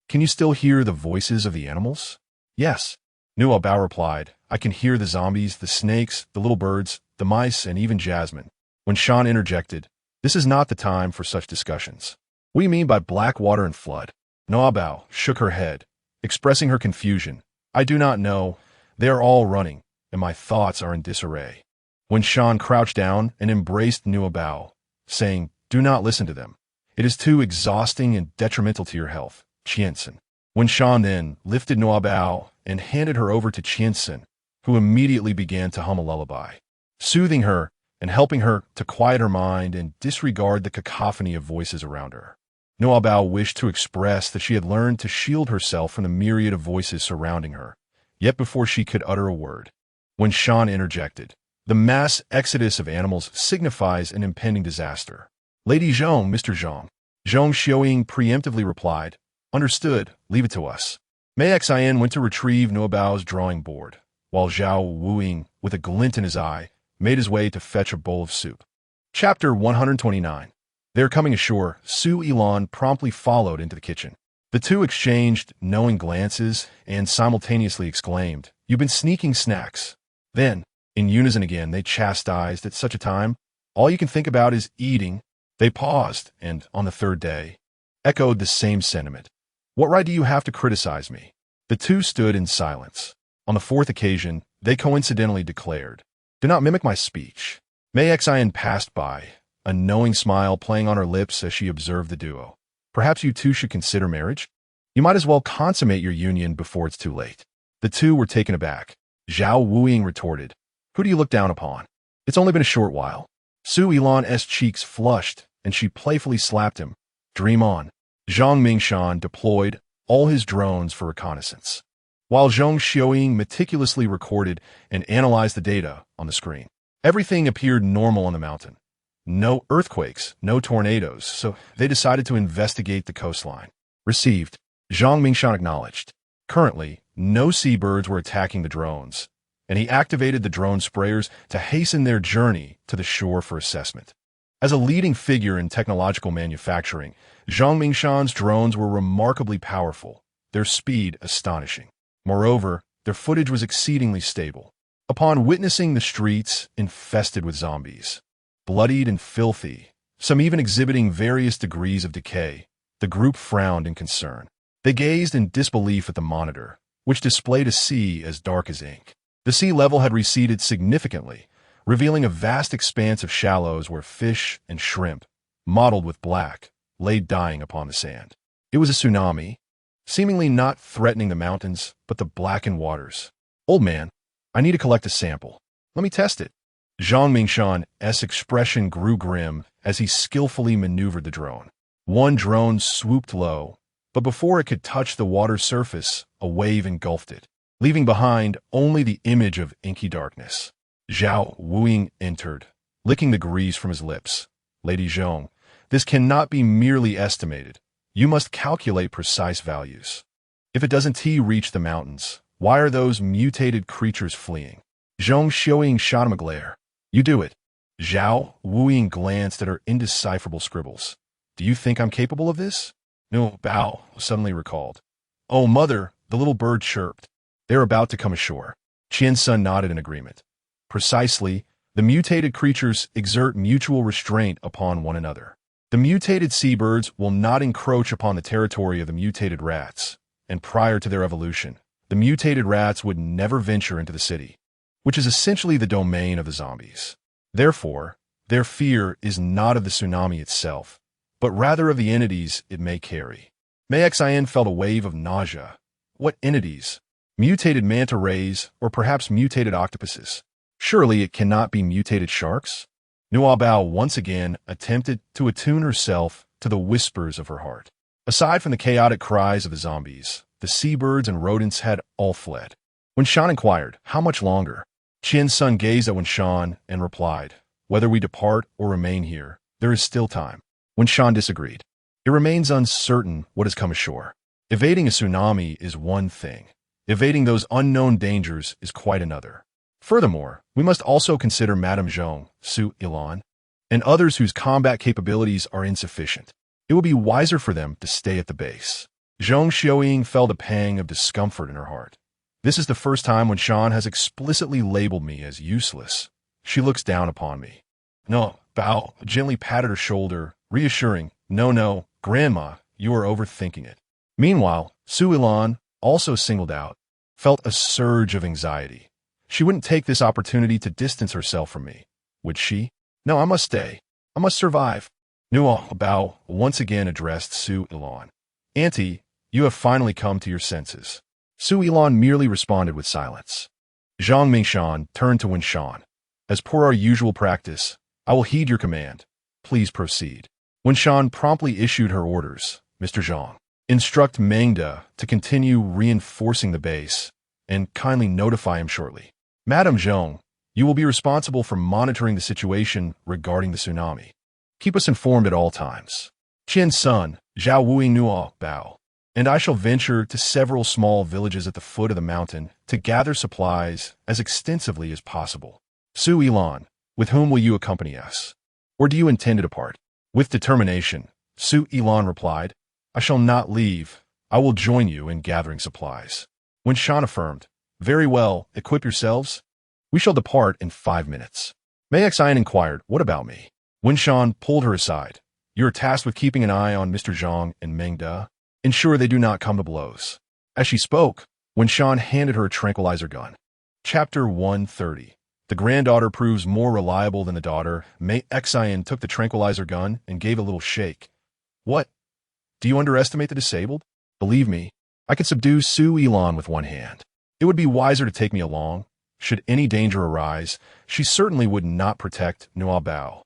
"Can you still hear the voices of the animals?" "Yes." Nuobao replied, "I can hear the zombies, the snakes, the little birds, the mice, and even Jasmine." When Shan interjected, "This is not the time for such discussions. What do you mean by black water and flood?" Nuobao shook her head, expressing her confusion. "I do not know. They are all running, and my thoughts are in disarray." When Shan crouched down and embraced Nuobao, saying, "Do not listen to them. It is too exhausting and detrimental to your health, Qiansen. When Shan then lifted Nuobao and handed her over to Qiansen, who immediately began to hum a lullaby, soothing her and helping her to quiet her mind and disregard the cacophony of voices around her. Nuobao wished to express that she had learned to shield herself from the myriad of voices surrounding her, yet before she could utter a word, when Shan interjected, the mass exodus of animals signifies an impending disaster. Lady Zhong, Mr. Zhong. Zhong Xiaoying preemptively replied, understood, leave it to us. Mei Xin went to retrieve Nuobao's drawing board, while Zhao Wuing, with a glint in his eye, made his way to fetch a bowl of soup. Chapter 129. They are coming ashore. Su Yilan promptly followed into the kitchen. The two exchanged knowing glances and simultaneously exclaimed, you've been sneaking snacks. Then, in unison again, they chastised at such a time, all you can think about is eating. They paused, and, on the third day, echoed the same sentiment. What right do you have to criticize me? The two stood in silence. On the fourth occasion, they coincidentally declared, do not mimic my speech. Mei Xin passed by, a knowing smile playing on her lips as she observed the duo. Perhaps you two should consider marriage? You might as well consummate your union before it's too late. The two were taken aback. Zhao Wuing retorted, who do you look down upon? It's only been a short while. Su Yilan's cheeks flushed, and she playfully slapped him. Dream on. Zhang Mingshan deployed all his drones for reconnaissance, while Zhong Xiaoying meticulously recorded and analyzed the data on the screen. Everything appeared normal on the mountain. No earthquakes, no tornadoes, so they decided to investigate the coastline. Received. Zhang Mingshan acknowledged. Currently, no seabirds were attacking the drones, and he activated the drone sprayers to hasten their journey to the shore for assessment. As a leading figure in technological manufacturing, Zhang Mingshan's drones were remarkably powerful, their speed astonishing. Moreover, their footage was exceedingly stable. Upon witnessing the streets infested with zombies, bloodied and filthy, some even exhibiting various degrees of decay, the group frowned in concern. They gazed in disbelief at the monitor, which displayed a sea as dark as ink. The sea level had receded significantly, revealing a vast expanse of shallows where fish and shrimp, mottled with black, lay dying upon the sand. It was a tsunami, seemingly not threatening the mountains, but the blackened waters. Old man, I need to collect a sample. Let me test it. Zhang Mingshan's expression grew grim as he skillfully maneuvered the drone. One drone swooped low, but before it could touch the water's surface, a wave engulfed it, leaving behind only the image of inky darkness. Zhao Wuing entered, licking the grease from his lips. Lady Zhong, this cannot be merely estimated. You must calculate precise values. If it doesn't reach the mountains, why are those mutated creatures fleeing? Zhong Xiaoying shot him a glare. You do it. Zhao Wuing glanced at her indecipherable scribbles. Do you think I'm capable of this? Nuobao suddenly recalled. Oh, mother, the little bird chirped. They're about to come ashore. Qiansun nodded in agreement. Precisely, the mutated creatures exert mutual restraint upon one another. The mutated seabirds will not encroach upon the territory of the mutated rats, and prior to their evolution, the mutated rats would never venture into the city, which is essentially the domain of the zombies. Therefore, their fear is not of the tsunami itself, but rather of the entities it may carry. Mei Xin felt a wave of nausea. What entities? Mutated manta rays, or perhaps mutated octopuses? Surely it cannot be mutated sharks? Nuobao once again attempted to attune herself to the whispers of her heart. Aside from the chaotic cries of the zombies, the seabirds and rodents had all fled. When Shan inquired, how much longer? Qiansun gazed at Shan and replied, whether we depart or remain here, there is still time. When Shan disagreed, it remains uncertain what has come ashore. Evading a tsunami is one thing. Evading those unknown dangers is quite another. Furthermore, we must also consider Madame Zhong, Su Yilan, and others whose combat capabilities are insufficient. It will be wiser for them to stay at the base. Zhong Xiaoying felt a pang of discomfort in her heart. This is the first time when Shan has explicitly labeled me as useless. She looks down upon me. Nuobao gently patted her shoulder, reassuring, no, Grandma, you are overthinking it. Meanwhile, Su Yilan, also singled out, felt a surge of anxiety. She wouldn't take this opportunity to distance herself from me. Would she? No, I must stay. I must survive. Nuobao once again addressed Su Ilan. Auntie, you have finally come to your senses. Su Ilan merely responded with silence. Zhang Mingshan turned to Wen Shan. As per our usual practice, I will heed your command. Please proceed. Wen Shan promptly issued her orders. Mr. Zhang, instruct Mengda to continue reinforcing the base, and kindly notify him shortly. Madam Zhang, you will be responsible for monitoring the situation regarding the tsunami. Keep us informed at all times. Qian's son, Zhao Wuing Nuobao, and I shall venture to several small villages at the foot of the mountain to gather supplies as extensively as possible. Su Ilan, with whom will you accompany us? Or do you intend to depart? With determination, Su Ilan replied, I shall not leave. I will join you in gathering supplies. When Shan affirmed, very well, equip yourselves. We shall depart in 5 minutes. Mei Xian inquired, what about me? Wen Shan pulled her aside. You are tasked with keeping an eye on Mr. Zhang and Mengda. Ensure they do not come to blows. As she spoke, Wen Shan handed her a tranquilizer gun. Chapter 130. The granddaughter proves more reliable than the daughter. Mei Xian took the tranquilizer gun and gave a little shake. What? Do you underestimate the disabled? Believe me, I could subdue Su Ilan with one hand. It would be wiser to take me along. Should any danger arise, she certainly would not protect Nuobao.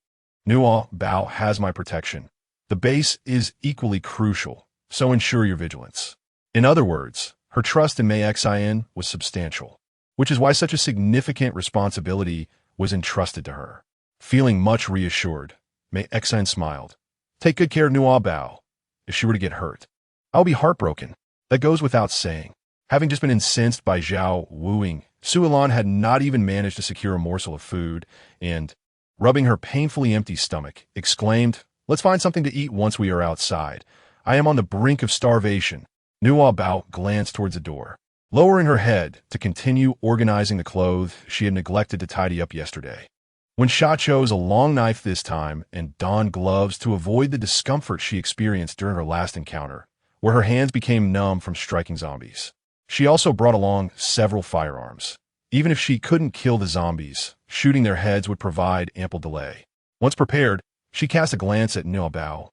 Nuobao has my protection. The base is equally crucial, so ensure your vigilance. In other words, her trust in Mei Xian was substantial, which is why such a significant responsibility was entrusted to her. Feeling much reassured, Mei Xian smiled. Take good care of Nuobao. If she were to get hurt, I'll be heartbroken. That goes without saying. Having just been incensed by Zhao Wuing, Su Ilan had not even managed to secure a morsel of food, and, rubbing her painfully empty stomach, exclaimed, let's find something to eat once we are outside. I am on the brink of starvation. Nuobao glanced towards the door, lowering her head to continue organizing the clothes she had neglected to tidy up yesterday. When Sha chose a long knife this time and donned gloves to avoid the discomfort she experienced during her last encounter, where her hands became numb from striking zombies. She also brought along several firearms. Even if she couldn't kill the zombies, shooting their heads would provide ample delay. Once prepared, she cast a glance at Nuobao,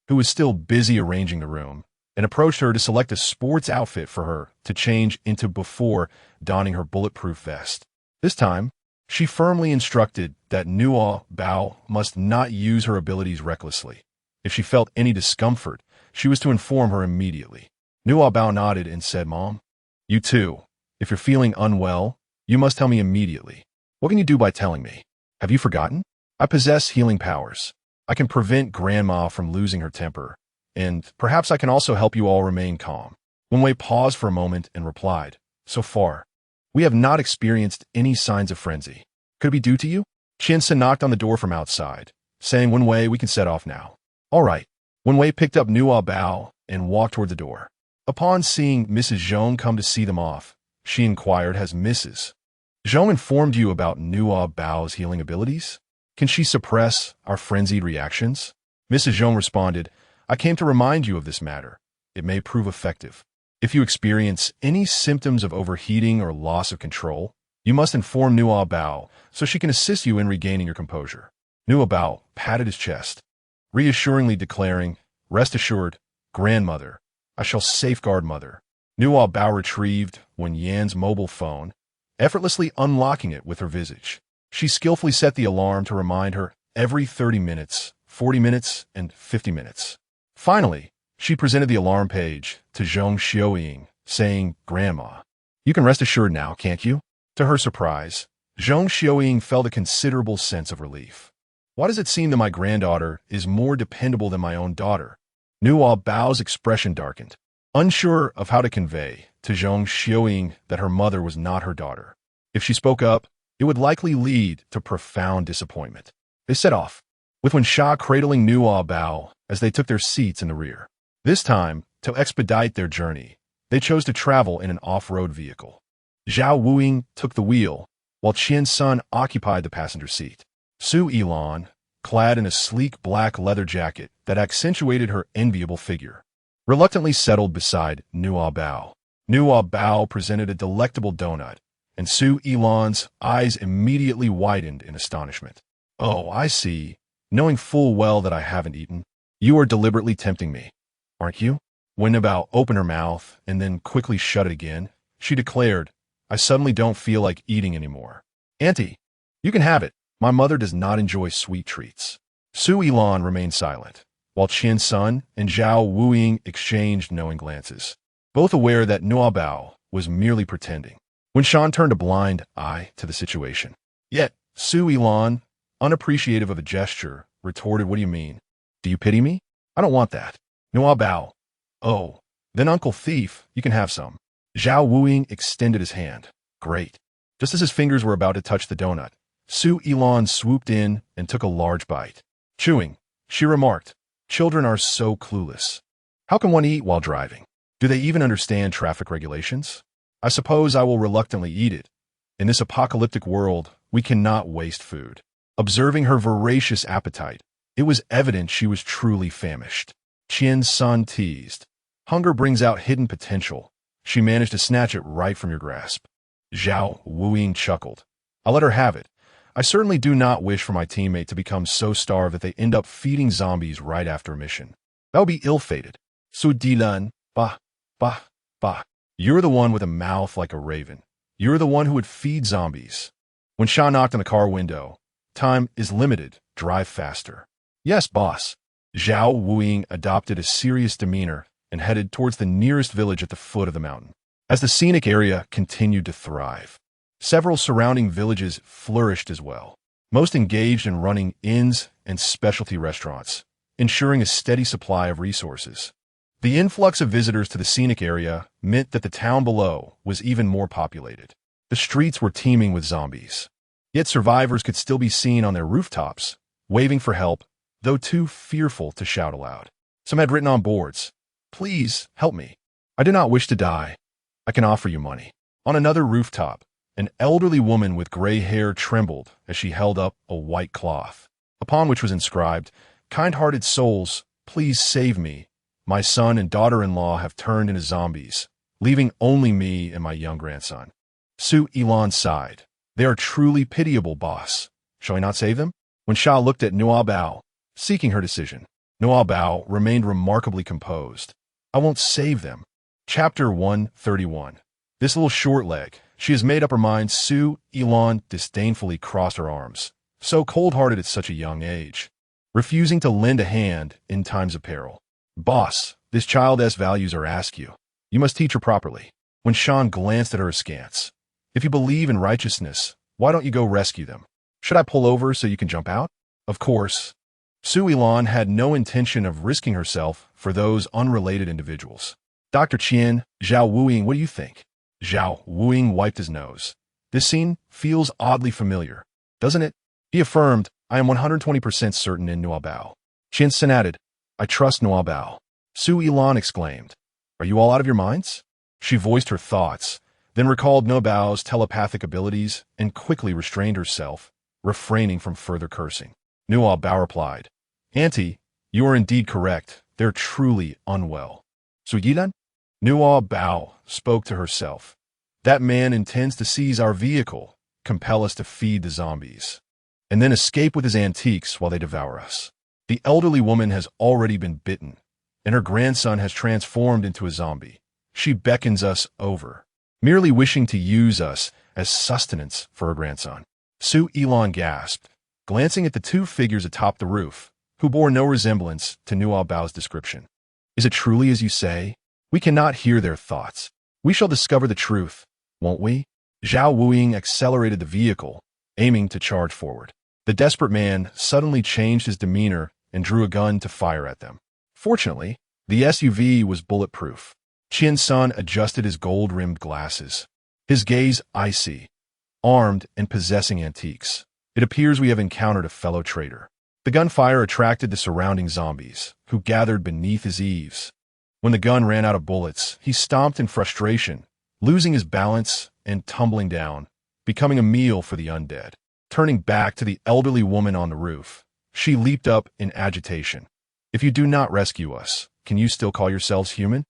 who was still busy arranging the room, and approached her to select a sports outfit for her to change into before donning her bulletproof vest. This time, she firmly instructed that Nuobao must not use her abilities recklessly. If she felt any discomfort, she was to inform her immediately. Nuobao nodded and said, Mom, you too. If you're feeling unwell, you must tell me immediately. What can you do by telling me? Have you forgotten? I possess healing powers. I can prevent Grandma from losing her temper, and perhaps I can also help you all remain calm. Wenwei paused for a moment and replied, so far, we have not experienced any signs of frenzy. Could it be due to you? Qiansen knocked on the door from outside, saying, Wenwei, we can set off now. All right. Wenwei picked up Nuobao and walked toward the door. Upon seeing Mrs. Zhong come to see them off, she inquired, has Mrs. Zhong informed you about Nuobao's healing abilities? Can she suppress our frenzied reactions? Mrs. Zhong responded, I came to remind you of this matter. It may prove effective. If you experience any symptoms of overheating or loss of control, you must inform Nuobao so she can assist you in regaining your composure. Nuobao patted his chest, reassuringly declaring, rest assured, grandmother, I shall safeguard mother. Nuobao retrieved Wen Yan's mobile phone, effortlessly unlocking it with her visage. She skillfully set the alarm to remind her every 30 minutes, 40 minutes, and 50 minutes. Finally, she presented the alarm page to Zhong Xiaoying, saying, Grandma, you can rest assured now, can't you? To her surprise, Zhong Xiaoying felt a considerable sense of relief. Why does it seem that my granddaughter is more dependable than my own daughter? Nuobao's expression darkened, unsure of how to convey to Zhong Xiaoying that her mother was not her daughter. If she spoke up, it would likely lead to profound disappointment. They set off, with Wen Sha cradling Nuobao as they took their seats in the rear. This time, to expedite their journey, they chose to travel in an off-road vehicle. Zhao Wuing took the wheel, while Qian's son occupied the passenger seat. Su Ilan, clad in a sleek black leather jacket that accentuated her enviable figure, reluctantly settled beside Nuobao. Nuobao presented a delectable donut, and Su Ilan's eyes immediately widened in astonishment. Oh, I see. knowing full well that I haven't eaten. You are deliberately tempting me, aren't you? When Nuobao opened her mouth and then quickly shut it again, she declared, I suddenly don't feel like eating anymore. Auntie, you can have it. My mother does not enjoy sweet treats. Su Yilan remained silent, while Qian Sun and Zhao Wuying exchanged knowing glances, both aware that Nuobao was merely pretending. When Shan turned a blind eye to the situation. Yet, Su Yilan, unappreciative of a gesture, retorted, what do you mean? Do you pity me? I don't want that. Nuobao. Oh, then Uncle Thief, you can have some. Zhao Wuying extended his hand. Great. Just as his fingers were about to touch the donut, Su Yilan swooped in and took a large bite. Chewing, she remarked, children are so clueless. How can one eat while driving? Do they even understand traffic regulations? I suppose I will reluctantly eat it. In this apocalyptic world, we cannot waste food. Observing her voracious appetite, it was evident she was truly famished. Qian Sun teased. Hunger brings out hidden potential. She managed to snatch it right from your grasp. Zhao Wuying chuckled. I'll let her have it. I certainly do not wish for my teammate to become so starved that they end up feeding zombies right after a mission. That would be ill-fated. Su Dilan, bah, bah, bah. You're the one with a mouth like a raven. You're the one who would feed zombies. When Sha knocked on the car window, time is limited. Drive faster. Yes, boss. Zhao Wuying adopted a serious demeanor and headed towards the nearest village at the foot of the mountain. As the scenic area continued to thrive, several surrounding villages flourished as well, most engaged in running inns and specialty restaurants, ensuring a steady supply of resources. The influx of visitors to the scenic area meant that the town below was even more populated. The streets were teeming with zombies. Yet survivors could still be seen on their rooftops, waving for help, though too fearful to shout aloud. Some had written on boards, please, help me. I do not wish to die. I can offer you money. On another rooftop, an elderly woman with gray hair trembled as she held up a white cloth, upon which was inscribed, kind-hearted souls, please save me. My son and daughter-in-law have turned into zombies, leaving only me and my young grandson. Su Yilan sighed. They are truly pitiable, boss. Shall I not save them? When Sha looked at Nuobao, seeking her decision, Nuobao remained remarkably composed. I won't save them. Chapter 131. This little short leg, she has made up her mind. Su Yilan disdainfully crossed her arms, so cold-hearted at such a young age, refusing to lend a hand in times of peril. Boss, this child's values are askew. You must teach her properly. When Shan glanced at her askance, if you believe in righteousness, why don't you go rescue them? Should I pull over so you can jump out? Of course. Su Yilan had no intention of risking herself for those unrelated individuals. Dr. Qian, Zhao Wuying, what do you think? Zhao Wuying wiped his nose. This scene feels oddly familiar, doesn't it? He affirmed, I am 120% certain in Nuobao. Qian Sun added, I trust Nuobao. Su Yilan exclaimed, are you all out of your minds? She voiced her thoughts, then recalled Nuobao's telepathic abilities and quickly restrained herself, refraining from further cursing. Nuobao replied, Auntie, you are indeed correct. They're truly unwell. Su Yilan? Nuobao spoke to herself. That man intends to seize our vehicle, compel us to feed the zombies, and then escape with his antiques while they devour us. The elderly woman has already been bitten, and her grandson has transformed into a zombie. She beckons us over, merely wishing to use us as sustenance for her grandson. Su Yilan gasped, glancing at the two figures atop the roof, who bore no resemblance to Nuobao's description. Is it truly as you say? We cannot hear their thoughts. We shall discover the truth, won't we? Zhao Wuying accelerated the vehicle, aiming to charge forward. The desperate man suddenly changed his demeanor and drew a gun to fire at them. Fortunately, the SUV was bulletproof. Qian Sun adjusted his gold-rimmed glasses, his gaze icy. Armed and possessing antiques, it appears we have encountered a fellow traitor. The gunfire attracted the surrounding zombies, who gathered beneath his eaves. When the gun ran out of bullets, he stomped in frustration, losing his balance and tumbling down, becoming a meal for the undead. Turning back to the elderly woman on the roof, she leaped up in agitation. If you do not rescue us, can you still call yourselves human?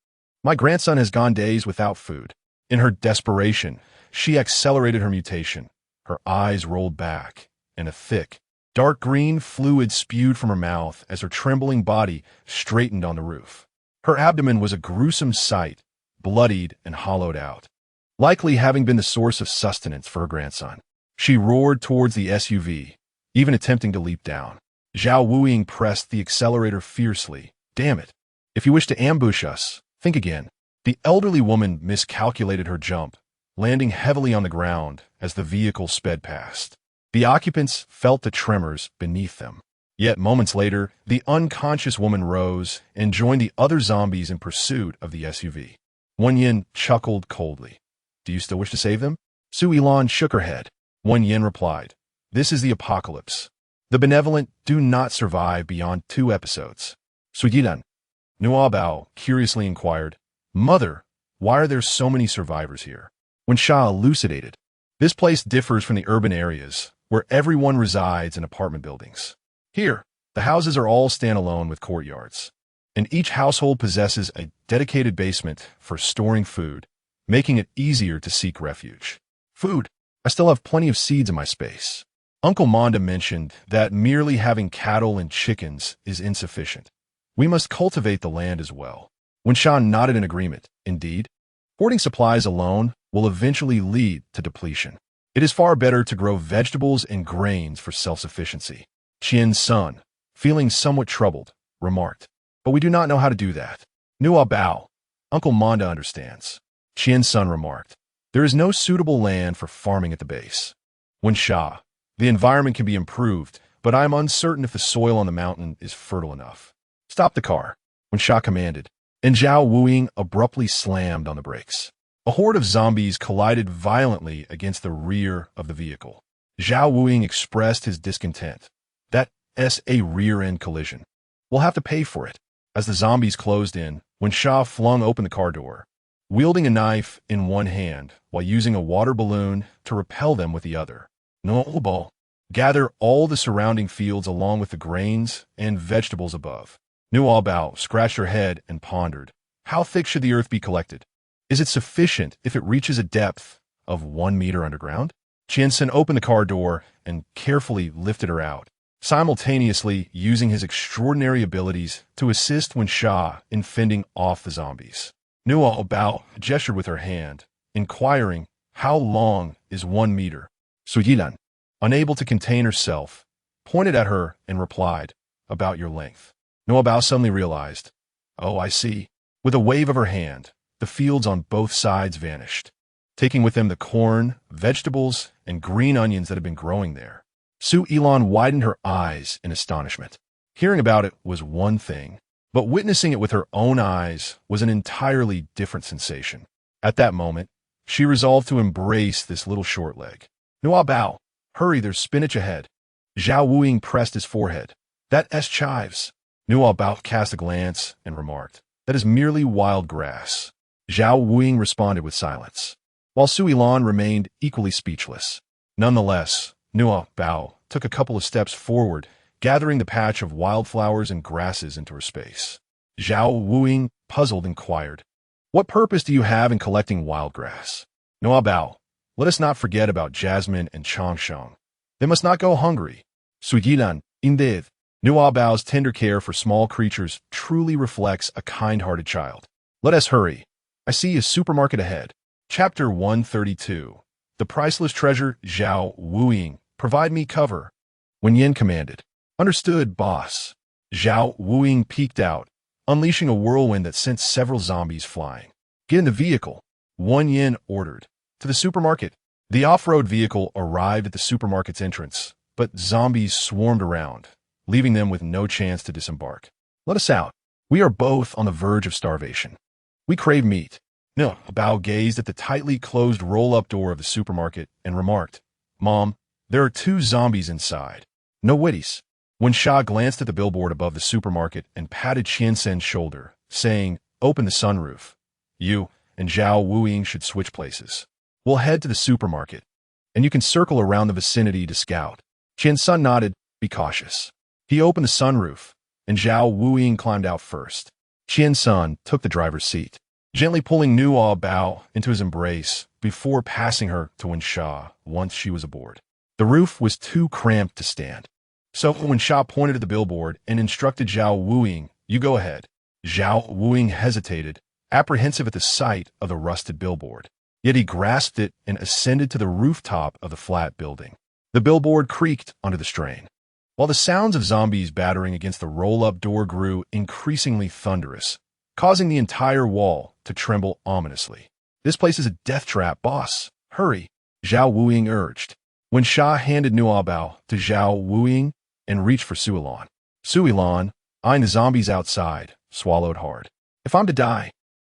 My grandson has gone days without food. In her desperation, she accelerated her mutation. Her eyes rolled back, and a thick, Dark green fluid spewed from her mouth as her trembling body straightened on the roof. Her abdomen was a gruesome sight, bloodied and hollowed out, likely having been the source of sustenance for her grandson. She roared towards the SUV, even attempting to leap down. Zhao Wuying pressed the accelerator fiercely. Damn it. If you wish to ambush us, think again. The elderly woman miscalculated her jump, landing heavily on the ground as the vehicle sped past. The occupants felt the tremors beneath them. Yet moments later, the unconscious woman rose and joined the other zombies in pursuit of the SUV. Wen Yin chuckled coldly. Do you still wish to save them? Su Yilan shook her head. Wen Yin replied, This is the apocalypse. The benevolent do not survive beyond 2 episodes. Su Yilan. Nuobao curiously inquired, Mother, why are there so many survivors here? When Sha elucidated, this place differs from the urban areas, where everyone resides in apartment buildings. Here, the houses are all standalone with courtyards, and each household possesses a dedicated basement for storing food, making it easier to seek refuge. Food. I still have plenty of seeds in my space. Uncle Manda mentioned that merely having cattle and chickens is insufficient. We must cultivate the land as well. When Shan nodded in agreement, indeed, hoarding supplies alone will eventually lead to depletion. It is far better to grow vegetables and grains for self-sufficiency. Qian's son, feeling somewhat troubled, remarked, But we do not know how to do that. Nuobao. Uncle Manda understands. Qian's son remarked, There is no suitable land for farming at the base. When Sha, the environment can be improved, but I am uncertain if the soil on the mountain is fertile enough. Stop the car. When Sha commanded, and Zhao Wuying abruptly slammed on the brakes. A horde of zombies collided violently against the rear of the vehicle. Zhao Wuying expressed his discontent. That's a rear-end collision. We'll have to pay for it. As the zombies closed in, when Sha flung open the car door, wielding a knife in one hand while using a water balloon to repel them with the other. Nuobao. Gather all the surrounding fields along with the grains and vegetables above. Nuobao scratched her head and pondered. How thick should the earth be collected? Is it sufficient if it reaches a depth of 1 meter underground? Qiansen opened the car door and carefully lifted her out, simultaneously using his extraordinary abilities to assist Wen Sha in fending off the zombies. Nuobao gestured with her hand, inquiring, How long is 1 meter? Su Yilan, unable to contain herself, pointed at her and replied, About your length. Nuobao suddenly realized, Oh, I see. With a wave of her hand, the fields on both sides vanished, taking with them the corn, vegetables, and green onions that had been growing there. Su Yilan widened her eyes in astonishment. Hearing about it was one thing, but witnessing it with her own eyes was an entirely different sensation. At that moment, she resolved to embrace this little short leg. Nuobao, hurry, there's spinach ahead. Zhao Wuying pressed his forehead. That chives. Nuobao cast a glance and remarked, That is merely wild grass. Zhao Wuying responded with silence, while Su Yilan remained equally speechless. Nonetheless, Nuobao took a couple of steps forward, gathering the patch of wildflowers and grasses into her space. Zhao Wuying, puzzled, inquired, What purpose do you have in collecting wild grass? Nuobao, let us not forget about Jasmine and Changsheng. They must not go hungry. Su Yilan, indeed. Nuobao's tender care for small creatures truly reflects a kind-hearted child. Let us hurry. I see a supermarket ahead. Chapter 132. The priceless treasure, Zhao Wuying. Provide me cover. Wen Yin commanded. Understood, boss. Zhao Wuying peeked out, unleashing a whirlwind that sent several zombies flying. Get in the vehicle, Wen Yin ordered. To the supermarket. The off-road vehicle arrived at the supermarket's entrance, but zombies swarmed around, leaving them with no chance to disembark. Let us out. We are both on the verge of starvation. We crave meat. Nuobao gazed at the tightly closed roll-up door of the supermarket and remarked, Mom, there are 2 zombies inside. No witties. When Sha glanced at the billboard above the supermarket and patted Qiansen's shoulder, saying, Open the sunroof. You and Zhao Wuying should switch places. We'll head to the supermarket, and you can circle around the vicinity to scout. Qiansen nodded, Be cautious. He opened the sunroof, and Zhao Wuying climbed out first. Qiansen took the driver's seat, gently pulling Nuobao into his embrace before passing her to Wen Sha once she was aboard. The roof was too cramped to stand. So when Sha pointed at the billboard and instructed Zhao Wuing, "You go ahead." Zhao Wuing hesitated, apprehensive at the sight of the rusted billboard. Yet he grasped it and ascended to the rooftop of the flat building. The billboard creaked under the strain, while the sounds of zombies battering against the roll-up door grew increasingly thunderous, causing the entire wall to tremble ominously. "This place is a death trap, boss. Hurry," Zhao Wuing urged. When Sha handed Nuobao to Zhao Wuing and reached for Suilan. Suilan, eyeing the zombies outside, swallowed hard. "If I'm to die,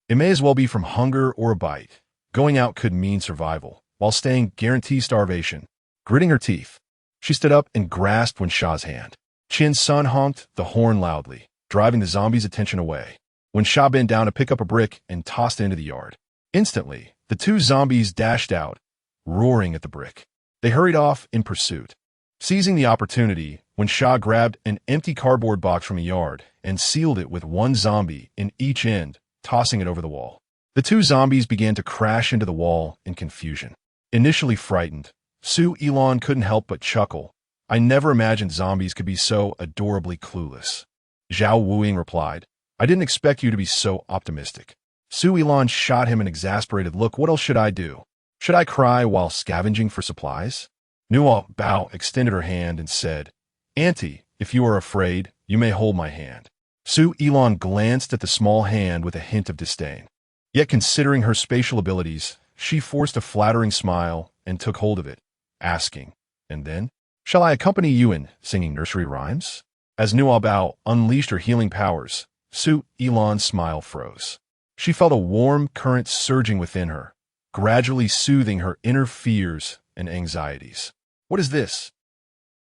it may as well be from hunger or a bite. Going out could mean survival, while staying guarantees starvation." Gritting her teeth, she stood up and grasped Wen Sha's hand. Qin Sun honked the horn loudly, driving the zombies' attention away. When Sha bent down to pick up a brick and tossed it into the yard. Instantly, the two zombies dashed out, roaring at the brick. They hurried off in pursuit. Seizing the opportunity, when Sha grabbed an empty cardboard box from a yard and sealed it with one zombie in each end, tossing it over the wall. The two zombies began to crash into the wall in confusion. Initially frightened, Su Elon couldn't help but chuckle. "I never imagined zombies could be so adorably clueless." Zhao Wuing replied, "I didn't expect you to be so optimistic." Su Elon shot him an exasperated look. "What else should I do? Should I cry while scavenging for supplies?" Nuobao extended her hand and said, "Auntie, if you are afraid, you may hold my hand." Su Elon glanced at the small hand with a hint of disdain. Yet considering her spatial abilities, she forced a flattering smile and took hold of it, asking, "And then? Shall I accompany you in singing nursery rhymes?" As Nuobao unleashed her healing powers, Su Elon's smile froze. She felt a warm current surging within her, gradually soothing her inner fears and anxieties. "What is this?"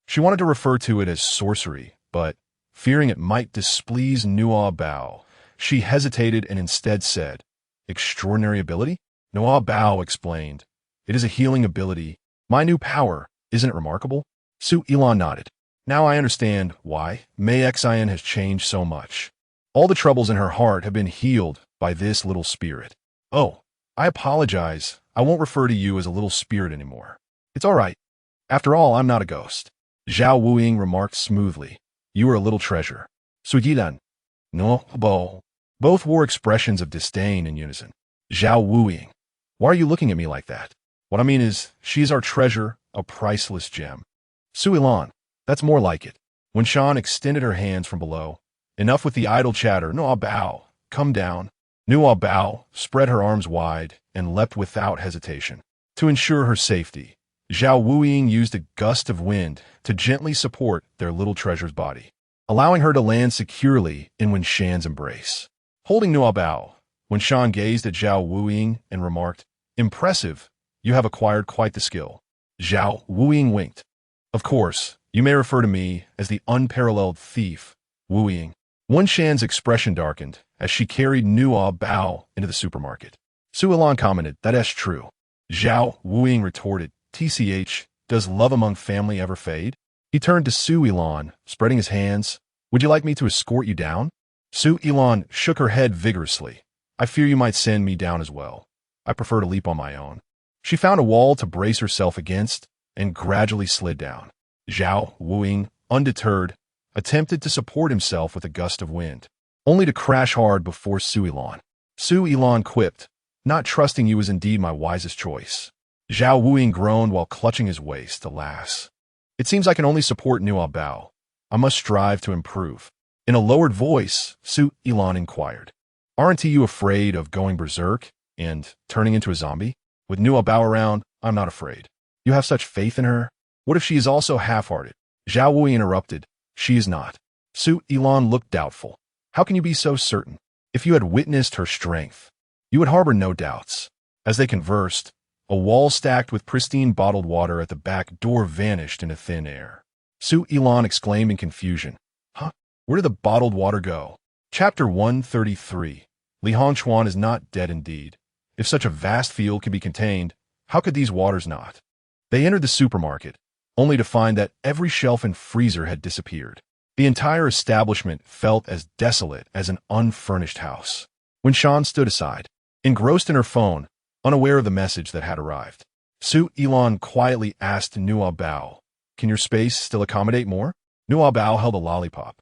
She wanted to refer to it as sorcery, but, fearing it might displease Nuobao, she hesitated and instead said, "Extraordinary ability?" Nuobao explained, "It is a healing ability. My new power, isn't it remarkable?" Su Elon nodded. "Now I understand why Mei Xian has changed so much. All the troubles in her heart have been healed by this little spirit." "Oh, I apologize. I won't refer to you as a little spirit anymore. It's all right. After all, I'm not a ghost." Zhao Wuing remarked smoothly, "You are a little treasure." Sujidan. Nuobao. Both wore expressions of disdain in unison. Zhao Wuing. "Why are you looking at me like that?" "What I mean is, she's our treasure, a priceless gem." Suilan. "That's more like it." When Shan extended her hands from below, "Enough with the idle chatter. Nuobao, come down." Nuobao spread her arms wide and leapt without hesitation. To ensure her safety, Zhao Wuing used a gust of wind to gently support their little treasure's body, allowing her to land securely in Wen Shan's embrace. Holding Nuobao, Wen Shan gazed at Zhao Wuing and remarked, "Impressive. You have acquired quite the skill." Zhao Wuing winked. "Of course, you may refer to me as the unparalleled thief, Wuing." Wen Shan's expression darkened as she carried Nuobao into the supermarket. Suilan commented, "That's true." Zhao Wuing retorted, "TCH, does love among family ever fade?" He turned to Suilan, spreading his hands. "Would you like me to escort you down?" Suilan shook her head vigorously. "I fear you might send me down as well. I prefer to leap on my own." She found a wall to brace herself against and gradually slid down. Zhao Wuing, undeterred, attempted to support himself with a gust of wind, only to crash hard before Suilan. Suilan quipped, "Not trusting you is indeed my wisest choice." Zhao Wuing groaned while clutching his waist. "Alas, it seems I can only support Nuobao. I must strive to improve." In a lowered voice, Suilan inquired, "Aren't you afraid of going berserk and turning into a zombie?" "With Nuobao around, I'm not afraid." "You have such faith in her? What if she is also half-hearted?" Zhao Wuing interrupted, "She is not." Suilan looked doubtful. "How can you be so certain? If you had witnessed her strength, you would harbor no doubts." As they conversed, a wall stacked with pristine bottled water at the back door vanished into thin air. Suilan exclaimed in confusion, "Huh? Where did the bottled water go?" Chapter 133. Li Hongchuan is not dead indeed. If such a vast field can be contained, how could these waters not? They entered the supermarket, only to find that every shelf and freezer had disappeared. The entire establishment felt as desolate as an unfurnished house. When Shan stood aside, engrossed in her phone, unaware of the message that had arrived, Suilan quietly asked Nuobao, "Can your space still accommodate more?" Nuobao held a lollipop,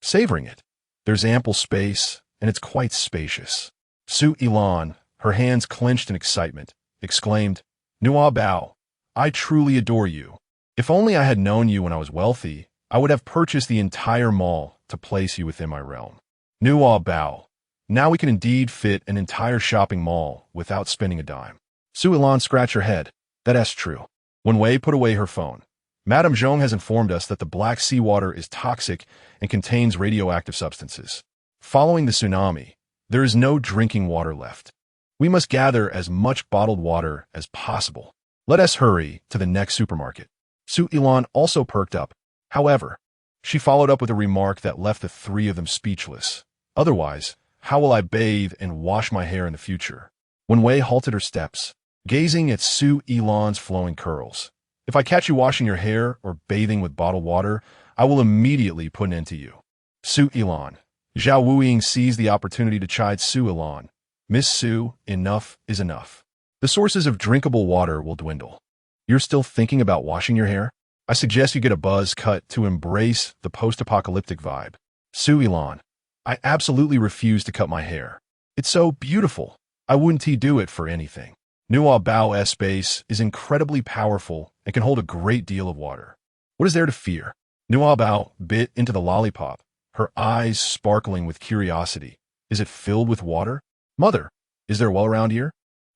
savoring it. There's ample space, and it's quite spacious. Su Ilan, her hands clenched in excitement, exclaimed, Nuobao, I truly adore you. If only I had known you when I was wealthy, I would have purchased the entire mall to place you within my realm. Nuobao, now we can indeed fit an entire shopping mall without spending a dime. Su Ilan scratched her head. That's true. When Wei put away her phone, Madame Zhong has informed us that the Black Sea water is toxic and contains radioactive substances. Following the tsunami, there is no drinking water left. We must gather as much bottled water as possible. Let us hurry to the next supermarket. Su Ilan also perked up. However, she followed up with a remark that left the three of them speechless. Otherwise, how will I bathe and wash my hair in the future? When Wei halted her steps, gazing at Su Ilan's flowing curls. If I catch you washing your hair or bathing with bottled water, I will immediately put an end to you. Su Ilan. Zhao Wuying seized the opportunity to chide Su Ilan. Miss Su, enough is enough. The sources of drinkable water will dwindle. You're still thinking about washing your hair? I suggest you get a buzz cut to embrace the post-apocalyptic vibe. Su Ilan. I absolutely refuse to cut my hair. It's so beautiful. I wouldn't do it for anything. Nuobao's base is incredibly powerful and can hold a great deal of water. What is there to fear? Nuobao bit into the lollipop, her eyes sparkling with curiosity. Is it filled with water? Mother, is there a well around here?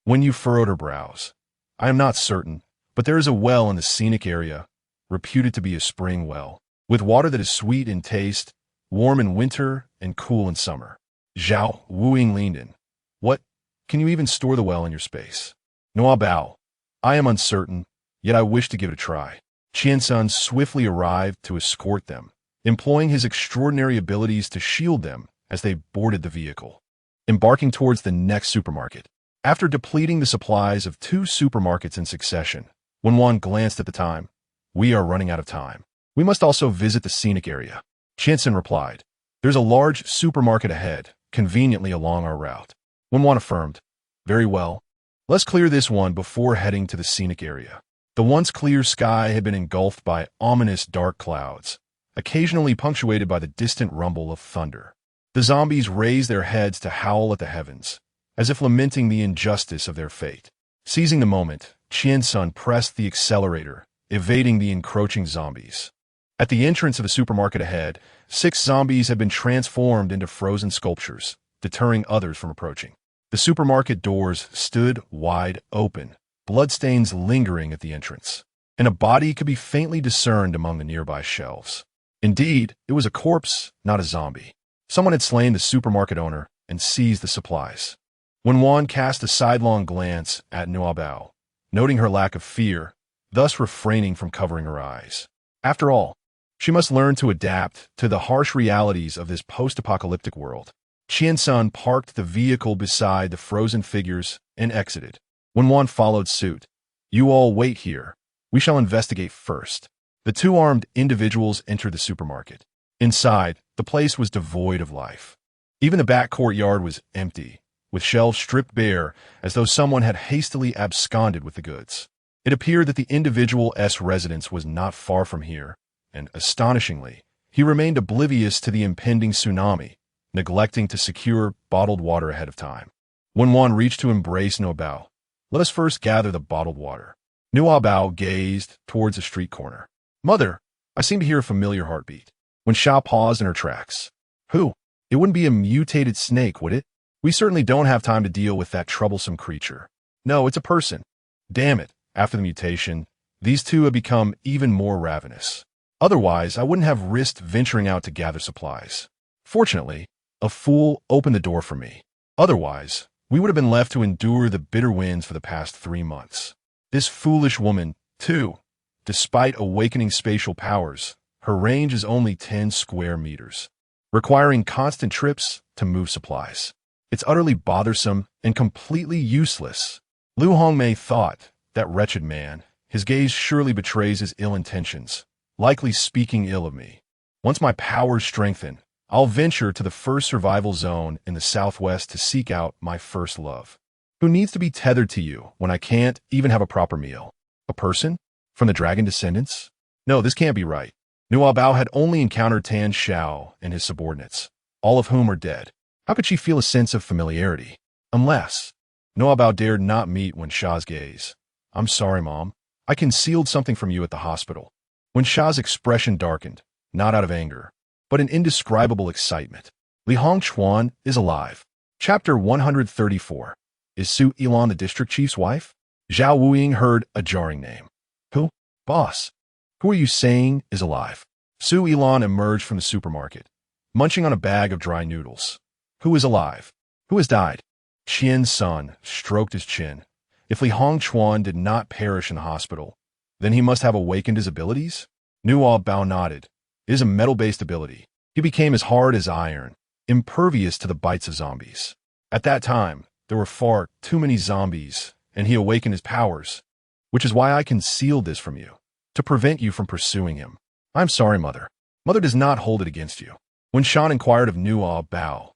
When you furrowed her brows. I am not certain, but there is a well in the scenic area, reputed to be a spring well, with water that is sweet in taste, warm in winter, and cool in summer. Zhao Wuying leaned in. What? Can you even store the well in your space? Nuobao. I am uncertain, yet I wish to give it a try. Qiansun swiftly arrived to escort them, employing his extraordinary abilities to shield them as they boarded the vehicle. Embarking towards the next supermarket. After depleting the supplies of 2 supermarkets in succession, when one glanced at the time, we are running out of time. We must also visit the scenic area. Qiansun replied, there's a large supermarket ahead, conveniently along our route. When one affirmed, very well. Let's clear this one before heading to the scenic area. The once clear sky had been engulfed by ominous dark clouds, occasionally punctuated by the distant rumble of thunder. The zombies raised their heads to howl at the heavens, as if lamenting the injustice of their fate. Seizing the moment, Qiansun pressed the accelerator, evading the encroaching zombies. At the entrance of the supermarket ahead, 6 zombies had been transformed into frozen sculptures, deterring others from approaching. The supermarket doors stood wide open, bloodstains lingering at the entrance, and a body could be faintly discerned among the nearby shelves. Indeed, it was a corpse, not a zombie. Someone had slain the supermarket owner and seized the supplies. When Juan cast a sidelong glance at Nuobao, noting her lack of fear, thus refraining from covering her eyes. After all, she must learn to adapt to the harsh realities of this post-apocalyptic world. Qiansun parked the vehicle beside the frozen figures and exited. When Juan followed suit, you all wait here. We shall investigate first. The 2 armed individuals entered the supermarket. Inside, the place was devoid of life. Even the back courtyard was empty, with shelves stripped bare as though someone had hastily absconded with the goods. It appeared that the individual's residence was not far from here, and astonishingly, he remained oblivious to the impending tsunami, neglecting to secure bottled water ahead of time. When Juan reached to embrace Nuobao, let us first gather the bottled water. Nuobao gazed towards a street corner. Mother, I seem to hear a familiar heartbeat. When Xiao paused in her tracks. Who? It wouldn't be a mutated snake, would it? We certainly don't have time to deal with that troublesome creature. No, it's a person. Damn it, after the mutation, these 2 have become even more ravenous. Otherwise, I wouldn't have risked venturing out to gather supplies. Fortunately, a fool opened the door for me. Otherwise, we would have been left to endure the bitter winds for the past 3 months. This foolish woman, too, despite awakening spatial powers, her range is only 10 square meters, requiring constant trips to move supplies. It's utterly bothersome and completely useless. Lu Hongmei thought, that wretched man, his gaze surely betrays his ill intentions, likely speaking ill of me. Once my powers strengthen, I'll venture to the first survival zone in the southwest to seek out my first love. Who needs to be tethered to you when I can't even have a proper meal? A person? From the dragon descendants? No, this can't be right. Nuobao had only encountered Tan Xiao and his subordinates, all of whom are dead. How could she feel a sense of familiarity? Unless Nuobao dared not meet Wen Sha's gaze. I'm sorry, Mom. I concealed something from you at the hospital. Wen Sha's expression darkened, not out of anger, but in indescribable excitement. Li Hongchuan is alive. Chapter 134. Is Su Yilan the district chief's wife? Zhao Wuying heard a jarring name. Who? Boss. Who are you saying is alive? Su Yilan emerged from the supermarket, munching on a bag of dry noodles. Who is alive? Who has died? Qian's son stroked his chin. If Li Hongchuan did not perish in the hospital, then he must have awakened his abilities? Nuobao nodded. It is a metal-based ability. He became as hard as iron, impervious to the bites of zombies. At that time, there were far too many zombies, and he awakened his powers, which is why I concealed this from you, to prevent you from pursuing him. I'm sorry, Mother. Mother does not hold it against you. When Shan inquired of Nuobao,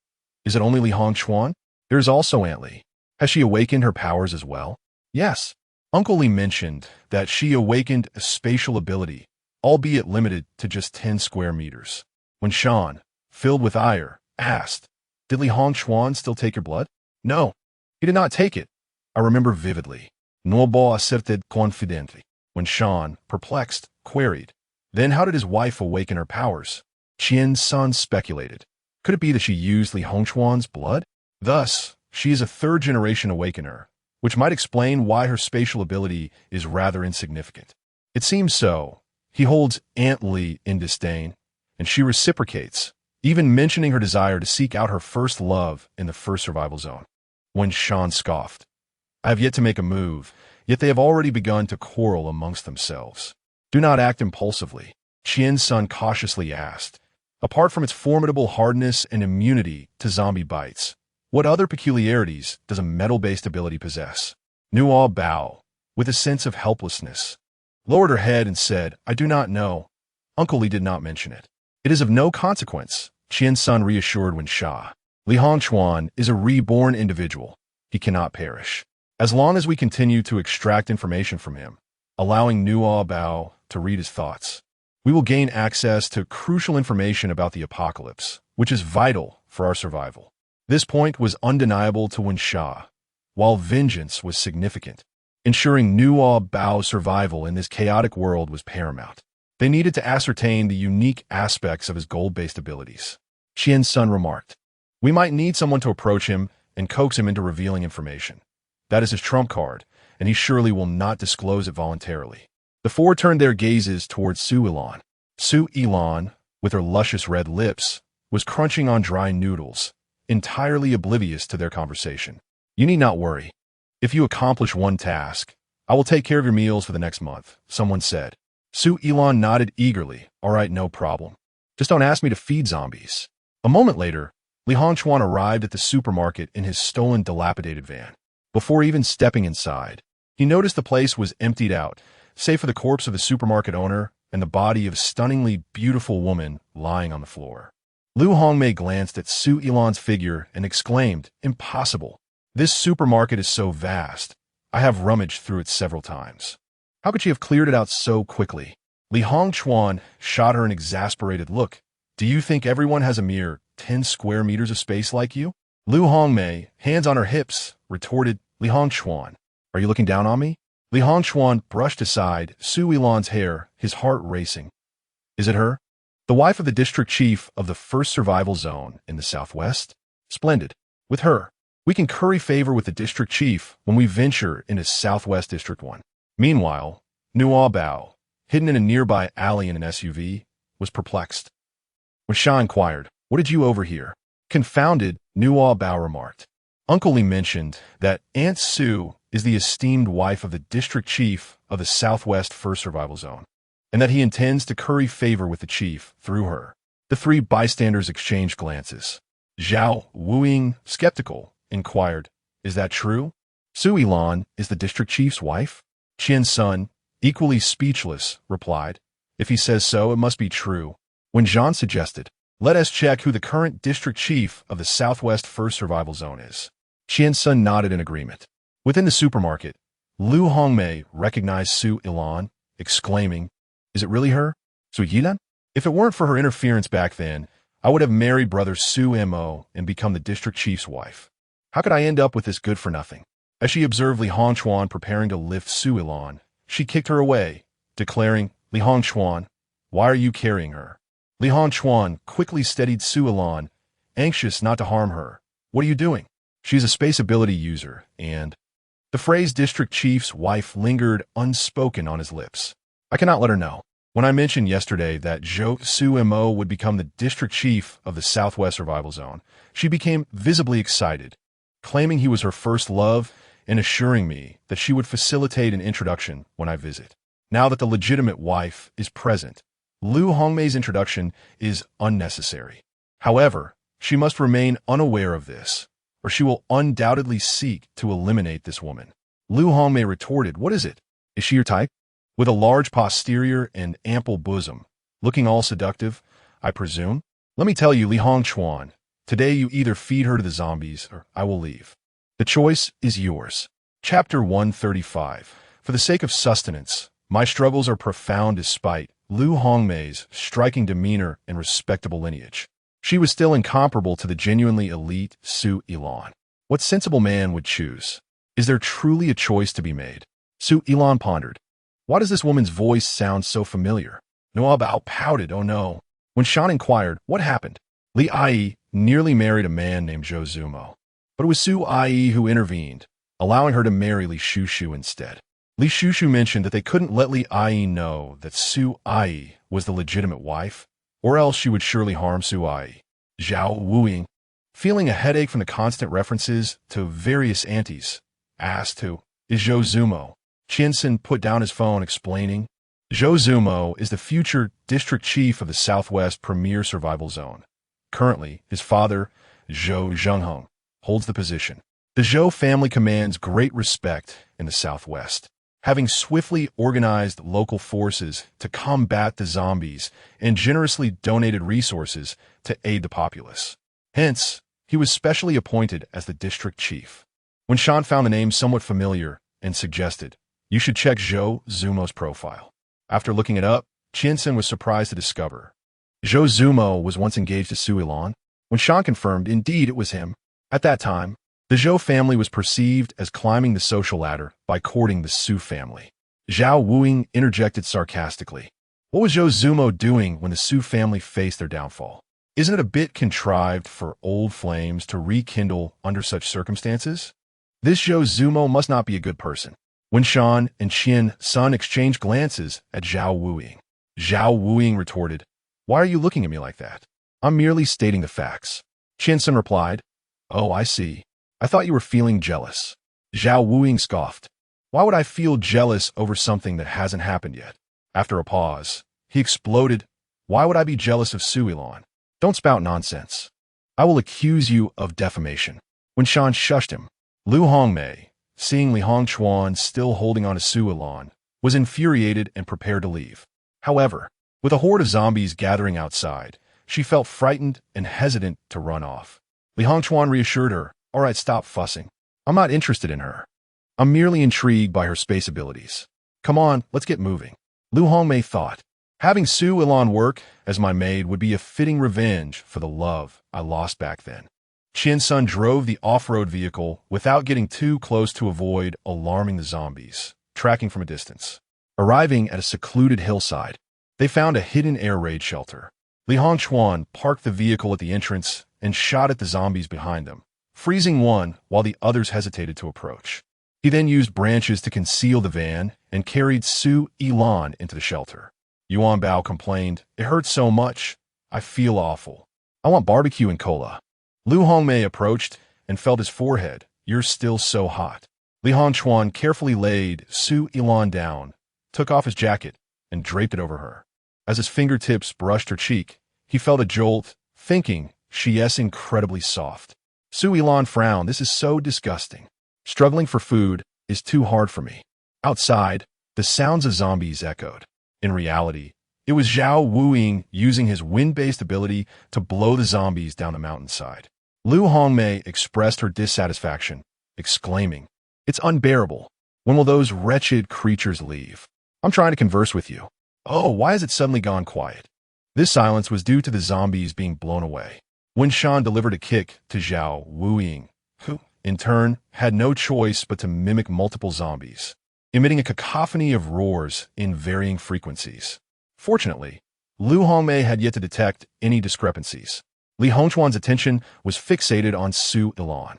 is it only Li Hongchuan? There is also Aunt Li. Has she awakened her powers as well? Yes. Uncle Li mentioned that she awakened a spatial ability, albeit limited to just 10 square meters. When Shan, filled with ire, asked, did Li Hongchuan still take your blood? No, he did not take it. I remember vividly. Nuobao asserted confidently. When Shan, perplexed, queried, then how did his wife awaken her powers? Qian's son speculated. Could it be that she used Li Hongchuan's blood? Thus, she is a third-generation awakener, which might explain why her spatial ability is rather insignificant. It seems so. He holds Aunt Li in disdain, and she reciprocates, even mentioning her desire to seek out her first love in the first survival zone. When Shan scoffed, I have yet to make a move, yet they have already begun to quarrel amongst themselves. Do not act impulsively, Qian's son cautiously asked. Apart from its formidable hardness and immunity to zombie bites, what other peculiarities does a metal-based ability possess? Nuobao, with a sense of helplessness, lowered her head and said, I do not know. Uncle Li did not mention it. It is of no consequence, Qian's son reassured Wen Sha. Li Hongchuan is a reborn individual. He cannot perish. As long as we continue to extract information from him, allowing Nuobao to read his thoughts, we will gain access to crucial information about the apocalypse, which is vital for our survival. This point was undeniable to Wen Sha, while vengeance was significant. Ensuring Nuobao's survival in this chaotic world was paramount. They needed to ascertain the unique aspects of his gold-based abilities. Qian's son remarked, we might need someone to approach him and coax him into revealing information. That is his trump card, and he surely will not disclose it voluntarily. The four turned their gazes towards Su Yilan. Su Yilan, with her luscious red lips, was crunching on dry noodles, entirely oblivious to their conversation. You need not worry. If you accomplish one task, I will take care of your meals for the next month, someone said. Su Yilan nodded eagerly. All right, no problem. Just don't ask me to feed zombies. A moment later, Li Hongchuan arrived at the supermarket in his stolen, dilapidated van. Before even stepping inside, he noticed the place was emptied out, save for the corpse of the supermarket owner and the body of a stunningly beautiful woman lying on the floor. Lu Hongmei glanced at Su Yilan's figure and exclaimed, impossible. This supermarket is so vast. I have rummaged through it several times. How could she have cleared it out so quickly? Li Hongchuan shot her an exasperated look. Do you think everyone has a mere 10 square meters of space like you? Lu Hongmei, hands on her hips, retorted, Li Hongchuan, are you looking down on me? Li Hongchuan brushed aside Su Yilan's hair, his heart racing. Is it her? The wife of the district chief of the first survival zone in the southwest? Splendid. With her, we can curry favor with the district chief when we venture into Southwest District 1. Meanwhile, Nuobao, hidden in a nearby alley in an SUV, was perplexed. When Sha inquired, what did you overhear? Confounded, Nuobao remarked. Uncle Li mentioned that Aunt Su is the esteemed wife of the district chief of the Southwest First Survival Zone, and that he intends to curry favor with the chief through her. The three bystanders exchanged glances. Zhao Wuying, skeptical, inquired, is that true? Su Yilan is the district chief's wife? Qian's son, equally speechless, replied, if he says so, it must be true. When Zhan suggested, let us check who the current district chief of the Southwest First Survival Zone is. Qian's son nodded in agreement. Within the supermarket, Lu Hongmei recognized Su Yilan, exclaiming, is it really her? Su Yilan? If it weren't for her interference back then, I would have married brother Mo and become the district chief's wife. How could I end up with this good-for-nothing? As she observed Li Hongchuan preparing to lift Su Ilan, she kicked her away, declaring, Li Hongchuan, why are you carrying her? Li Hongchuan quickly steadied Su Ilan, anxious not to harm her. What are you doing? She's a space ability user, and the phrase district chief's wife lingered unspoken on his lips. I cannot let her know. When I mentioned yesterday that Zhou Sumo would become the district chief of the Southwest Survival Zone, she became visibly excited, claiming he was her first love and assuring me that she would facilitate an introduction when I visit. Now that the legitimate wife is present, Liu Hongmei's introduction is unnecessary. However, she must remain unaware of this, or she will undoubtedly seek to eliminate this woman. Liu Hongmei retorted, what is it? Is she your type? With a large posterior and ample bosom, looking all seductive, I presume? Let me tell you, Li Hongchuan, today you either feed her to the zombies or I will leave. The choice is yours. Chapter 135. For the sake of sustenance, my struggles are profound despite Liu Hongmei's striking demeanor and respectable lineage. She was still incomparable to the genuinely elite Su Ilan. What sensible man would choose? Is there truly a choice to be made? Su Ilan pondered. Why does this woman's voice sound so familiar? Nuobao pouted, oh no. When Shan inquired, what happened? Li Ai nearly married a man named Zhou Zumo. But it was Su Ai who intervened, allowing her to marry Li Shushu instead. Li Shushu mentioned that they couldn't let Li Ai know that Su Ai was the legitimate wife, or else she would surely harm Su Ai. Zhao Wuying, feeling a headache from the constant references to various aunties, asked who is Zhou Zumo. Qiansen put down his phone, explaining, Zhou Zumo is the future district chief of the Southwest Premier Survival Zone. Currently, his father, Zhou Zhengheng, holds the position. The Zhou family commands great respect in the Southwest, having swiftly organized local forces to combat the zombies and generously donated resources to aid the populace. Hence, he was specially appointed as the district chief. When Shan found the name somewhat familiar and suggested, you should check Zhou Zumo's profile. After looking it up, Qiansen was surprised to discover Zhou Zumo was once engaged to Su Ilan. When Shan confirmed, indeed, it was him. At that time, the Zhou family was perceived as climbing the social ladder by courting the Su family. Zhao Wuying interjected sarcastically. What was Zhou Zumo doing when the Su family faced their downfall? Isn't it a bit contrived for old flames to rekindle under such circumstances? This Zhou Zumo must not be a good person. When Shan and Qian Sun exchanged glances at Zhao Wuying, Zhao Wuying retorted, why are you looking at me like that? I'm merely stating the facts. Qian Sun replied, oh, I see. I thought you were feeling jealous. Zhao Wuying scoffed. Why would I feel jealous over something that hasn't happened yet? After a pause, he exploded, why would I be jealous of Su Ilan? Don't spout nonsense. I will accuse you of defamation. When Shan shushed him, Liu Hongmei, seeing Li Hongchuan still holding on to Su Ilan, was infuriated and prepared to leave. However, with a horde of zombies gathering outside, she felt frightened and hesitant to run off. Li Hongchuan reassured her, all right, stop fussing. I'm not interested in her. I'm merely intrigued by her space abilities. Come on, let's get moving. Liu Hongmei thought, having Su Ilan work as my maid would be a fitting revenge for the love I lost back then. Qian Sun drove the off-road vehicle without getting too close to avoid alarming the zombies, tracking from a distance. Arriving at a secluded hillside, they found a hidden air raid shelter. Li Hongchuan parked the vehicle at the entrance and shot at the zombies behind them, freezing one while the others hesitated to approach. He then used branches to conceal the van and carried Su Ilan into the shelter. Nuobao complained, it hurts so much. I feel awful. I want barbecue and cola. Liu Hongmei approached and felt his forehead. You're still so hot. Li Hongchuan carefully laid Su Ilan down, took off his jacket, and draped it over her. As his fingertips brushed her cheek, he felt a jolt, thinking, she is incredibly soft. Su Ilan frowned, this is so disgusting. Struggling for food is too hard for me. Outside, the sounds of zombies echoed. In reality, it was Zhao Wuying using his wind-based ability to blow the zombies down the mountainside. Liu Hongmei expressed her dissatisfaction, exclaiming, it's unbearable. When will those wretched creatures leave? I'm trying to converse with you. Oh, why has it suddenly gone quiet? This silence was due to the zombies being blown away. When Shan delivered a kick to Zhao Wuying, who, in turn, had no choice but to mimic multiple zombies, emitting a cacophony of roars in varying frequencies. Fortunately, Lu Hongmei had yet to detect any discrepancies. Li Hongchuan's attention was fixated on Su Ilan,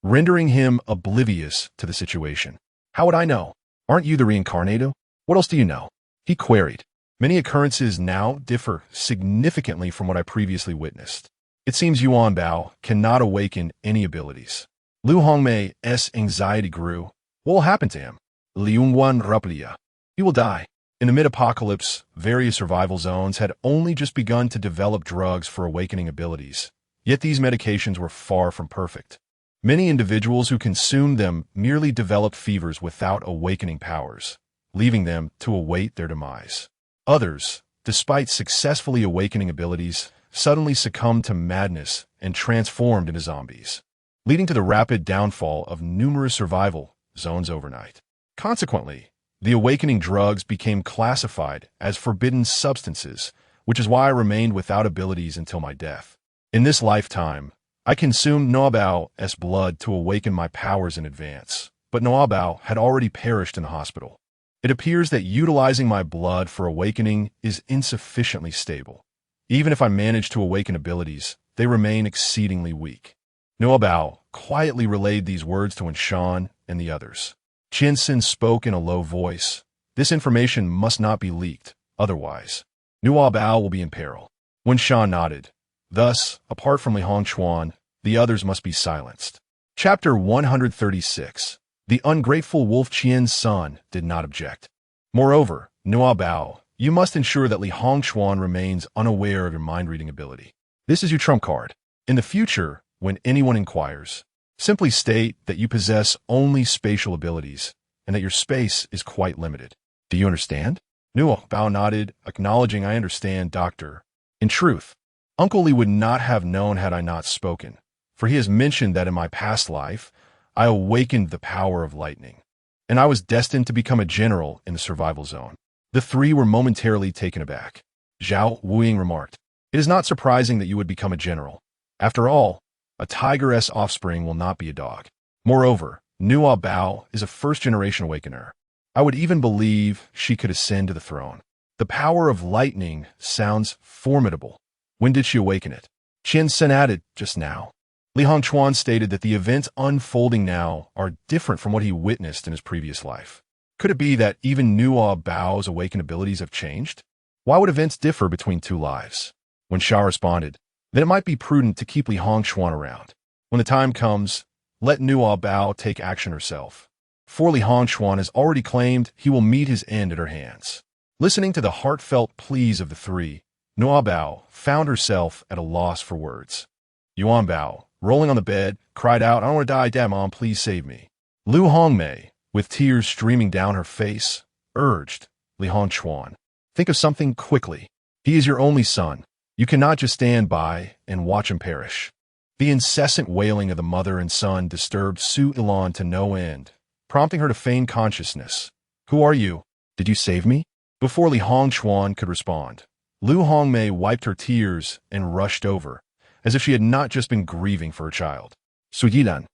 rendering him oblivious to the situation. How would I know? Aren't you the reincarnated? What else do you know? He queried. Many occurrences now differ significantly from what I previously witnessed. It seems Nuobao cannot awaken any abilities. Lu Hongmei's anxiety grew. What will happen to him? Liungwan Raplia. He will die. In the mid-apocalypse, various survival zones had only just begun to develop drugs for awakening abilities, yet these medications were far from perfect. Many individuals who consumed them merely developed fevers without awakening powers, leaving them to await their demise. Others, despite successfully awakening abilities, suddenly succumbed to madness and transformed into zombies, leading to the rapid downfall of numerous survival zones overnight. Consequently, the awakening drugs became classified as forbidden substances, which is why I remained without abilities until my death. In this lifetime, I consumed Nuobao's blood to awaken my powers in advance, but Nuobao had already perished in the hospital. It appears that utilizing my blood for awakening is insufficiently stable. Even if I manage to awaken abilities, they remain exceedingly weak. Nuobao quietly relayed these words to Shan and the others. Qianxin spoke in a low voice. This information must not be leaked, otherwise, Nuobao will be in peril. When Shan nodded. Thus, apart from Li Hongchuan, the others must be silenced. Chapter 136. The ungrateful wolf Qian's son did not object. Moreover, Nuobao, you must ensure that Li Hongchuan remains unaware of your mind-reading ability. This is your trump card. In the future, when anyone inquires, simply state that you possess only spatial abilities and that your space is quite limited. Do you understand? Nuobao nodded, acknowledging I understand, doctor. In truth, Uncle Li would not have known had I not spoken, for he has mentioned that in my past life, I awakened the power of lightning, and I was destined to become a general in the survival zone. The three were momentarily taken aback. Zhao Wuying remarked, "It is not surprising that you would become a general. After all, a tigress offspring will not be a dog. Moreover, Nuobao is a first-generation awakener. I would even believe she could ascend to the throne. The power of lightning sounds formidable. When did she awaken it?" Qianxin added, "Just now." Li Hongchuan stated that the events unfolding now are different from what he witnessed in his previous life. Could it be that even Nuobao's awakened abilities have changed? Why would events differ between two lives? When Sha responded, then it might be prudent to keep Li Hongchuan around. When the time comes, let Nuobao take action herself. For Li Hongchuan has already claimed he will meet his end at her hands. Listening to the heartfelt pleas of the three, Nuobao found herself at a loss for words. Yuanbao, rolling on the bed, cried out, "I don't want to die, Dad, Mom, please save me." Lu Hongmei, with tears streaming down her face, urged Li Hongchuan, "Think of something quickly. He is your only son. You cannot just stand by and watch him perish." The incessant wailing of the mother and son disturbed Su Ilan to no end, prompting her to feign consciousness. "Who are you? Did you save me?" Before Li Hongchuan could respond, Lu Hongmei wiped her tears and rushed over, as if she had not just been grieving for her child. "Su Yilan,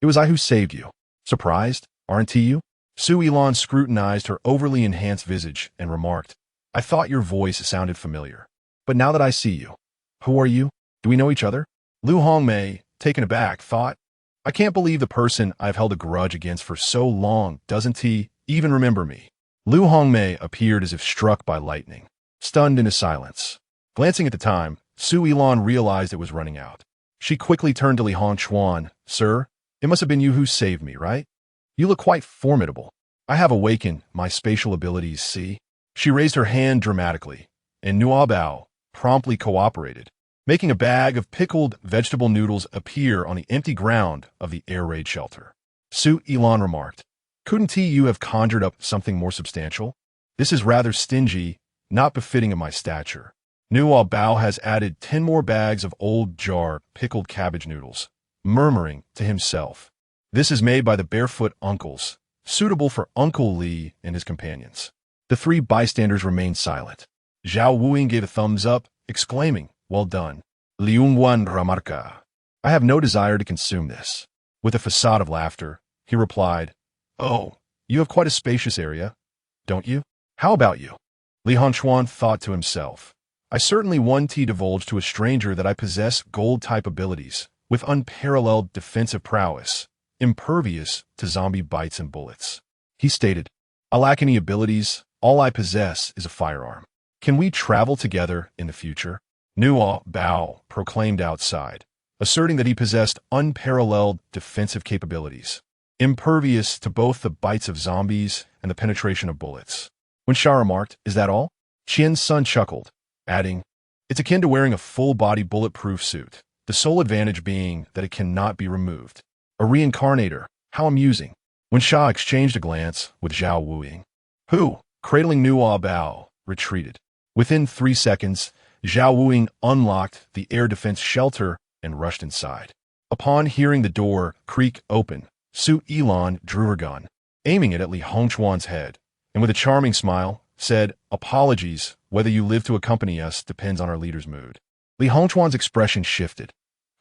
it was I who saved you. Surprised, aren't you?" Su Ilan scrutinized her overly enhanced visage and remarked, "I thought your voice sounded familiar. But now that I see you, who are you? Do we know each other?" Lu Hongmei, taken aback, thought, "I can't believe the person I've held a grudge against for so long doesn't he even remember me." Lu Hongmei appeared as if struck by lightning, stunned into silence. Glancing at the time, Su Ilan realized it was running out. She quickly turned to Li Hongchuan. "Sir, it must have been you who saved me, right? You look quite formidable. I have awakened my spatial abilities, see?" She raised her hand dramatically, and Nuobao promptly cooperated, making a bag of pickled vegetable noodles appear on the empty ground of the air raid shelter. Su Ilan remarked, "Couldn't you have conjured up something more substantial? This is rather stingy, not befitting of my stature." Nuobao has added 10 more bags of old jar pickled cabbage noodles, murmuring to himself, "This is made by the barefoot uncles, suitable for Uncle Li and his companions." The three bystanders remained silent. Zhao Wuying gave a thumbs up, exclaiming, "Well done. Liungwan Ramarka. I have no desire to consume this." With a facade of laughter, he replied, "Oh, you have quite a spacious area, don't you? How about you?" Li Hongchuan thought to himself, "I certainly want to divulge to a stranger that I possess gold-type abilities, with unparalleled defensive prowess, impervious to zombie bites and bullets." He stated, "I lack any abilities. All I possess is a firearm. Can we travel together in the future?" Nuobao proclaimed outside, asserting that he possessed unparalleled defensive capabilities, impervious to both the bites of zombies and the penetration of bullets. When Sha remarked, "Is that all?" Qian's son chuckled, adding, "It's akin to wearing a full-body bulletproof suit, the sole advantage being that it cannot be removed. A reincarnator, how amusing." When Sha exchanged a glance with Zhao Wuing, who, cradling Nuobao, retreated. Within 3 seconds, Zhao Wuing unlocked the air defense shelter and rushed inside. Upon hearing the door creak open, Su Yilan drew her gun, aiming it at Li Hongchuan's head, and with a charming smile, said, "Apologies, whether you live to accompany us depends on our leader's mood." Li Hongchuan's expression shifted.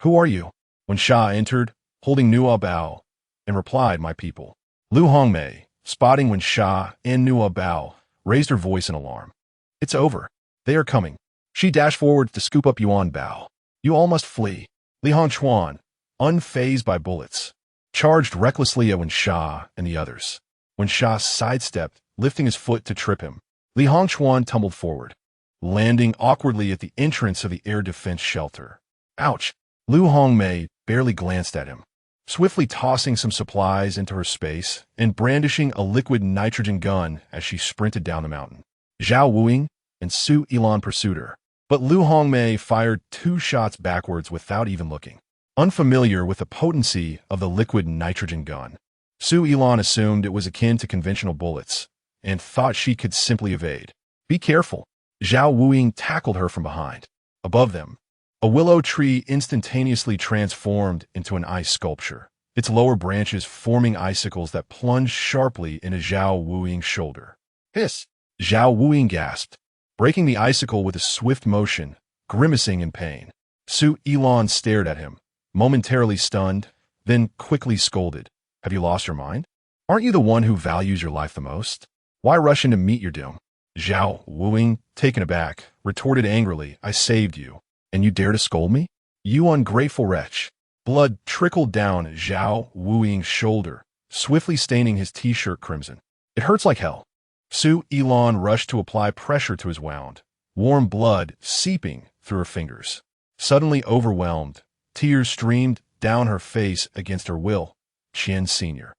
"Who are you?" When Sha entered, holding Nuobao, and replied, "My people." Lu Hongmei, spotting when Sha and Nuobao, raised her voice in alarm. "It's over. They are coming." She dashed forward to scoop up Yuan Bao. "You all must flee." Li Hongchuan, unfazed by bullets, charged recklessly at Wen Sha and the others. When Sha sidestepped, lifting his foot to trip him, Li Hongchuan tumbled forward, landing awkwardly at the entrance of the air defense shelter. Ouch! Lu Hongmei barely glanced at him, swiftly tossing some supplies into her space and brandishing a liquid nitrogen gun as she sprinted down the mountain. Zhao Wuing and Su Yilan pursued her, but Lu Hongmei fired 2 shots backwards without even looking. Unfamiliar with the potency of the liquid nitrogen gun, Su Yilan assumed it was akin to conventional bullets and thought she could simply evade. "Be careful." Zhao Wuing tackled her from behind. Above them, a willow tree instantaneously transformed into an ice sculpture, its lower branches forming icicles that plunged sharply into Zhao Wuing's shoulder. "Hiss!" Zhao Wuing gasped, breaking the icicle with a swift motion, grimacing in pain. Su Yilan stared at him, momentarily stunned, then quickly scolded, "Have you lost your mind? Aren't you the one who values your life the most? Why rush in to meet your doom?" Zhao Wuing, taken aback, retorted angrily, "I saved you, and you dare to scold me? You ungrateful wretch." Blood trickled down Zhao Wuing's shoulder, swiftly staining his t-shirt crimson. "It hurts like hell." Su Yilan rushed to apply pressure to his wound, warm blood seeping through her fingers. Suddenly overwhelmed, tears streamed down her face against her will. "Qian Sr."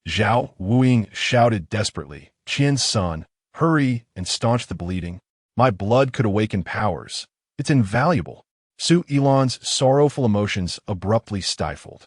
Zhao Wuing shouted desperately, "Qian's son, hurry and staunch the bleeding. My blood could awaken powers. It's invaluable." Su Yilan's sorrowful emotions abruptly stifled.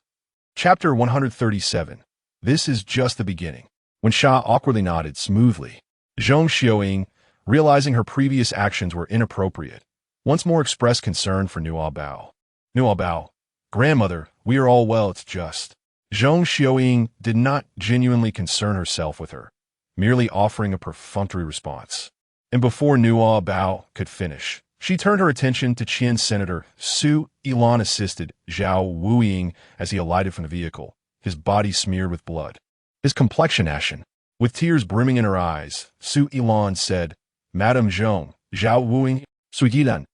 Chapter 137. This is just the beginning. When Sha awkwardly nodded smoothly, Zhong Xiaoying, realizing her previous actions were inappropriate, once more expressed concern for Nuobao. "Nuobao, grandmother, we are all well, it's just." Zhong Xiaoying did not genuinely concern herself with her, merely offering a perfunctory response. And before Nuobao could finish, she turned her attention to Qian's senator. Su Yilan assisted Zhao Wuing as he alighted from the vehicle, his body smeared with blood, his complexion ashen. With tears brimming in her eyes, Su Yilan said, "Madame Zhong, Zhao Wuing, Su Yilan."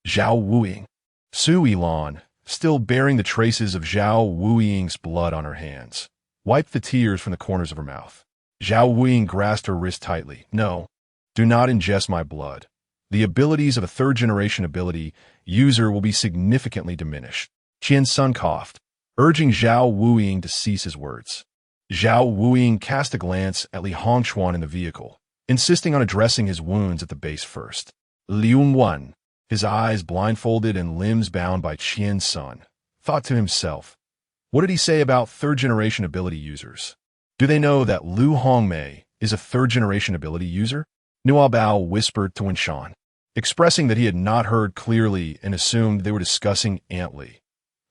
Zhao Wuing. Su Yilan, still bearing the traces of Zhao Wuing's blood on her hands, wiped the tears from the corners of her mouth. Zhao Wuing grasped her wrist tightly. "No, do not ingest my blood. The abilities of a third-generation ability user will be significantly diminished." Qian's son coughed, urging Zhao Wuing to cease his words. Zhao Wuing cast a glance at Li Hongchuan in the vehicle, insisting on addressing his wounds at the base first. Liungwan, his eyes blindfolded and limbs bound by Qian's son, thought to himself, what did he say about third-generation ability users? Do they know that Lu Hongmei is a third-generation ability user? Nuobao whispered to Wenshan, expressing that he had not heard clearly and assumed they were discussing Antli.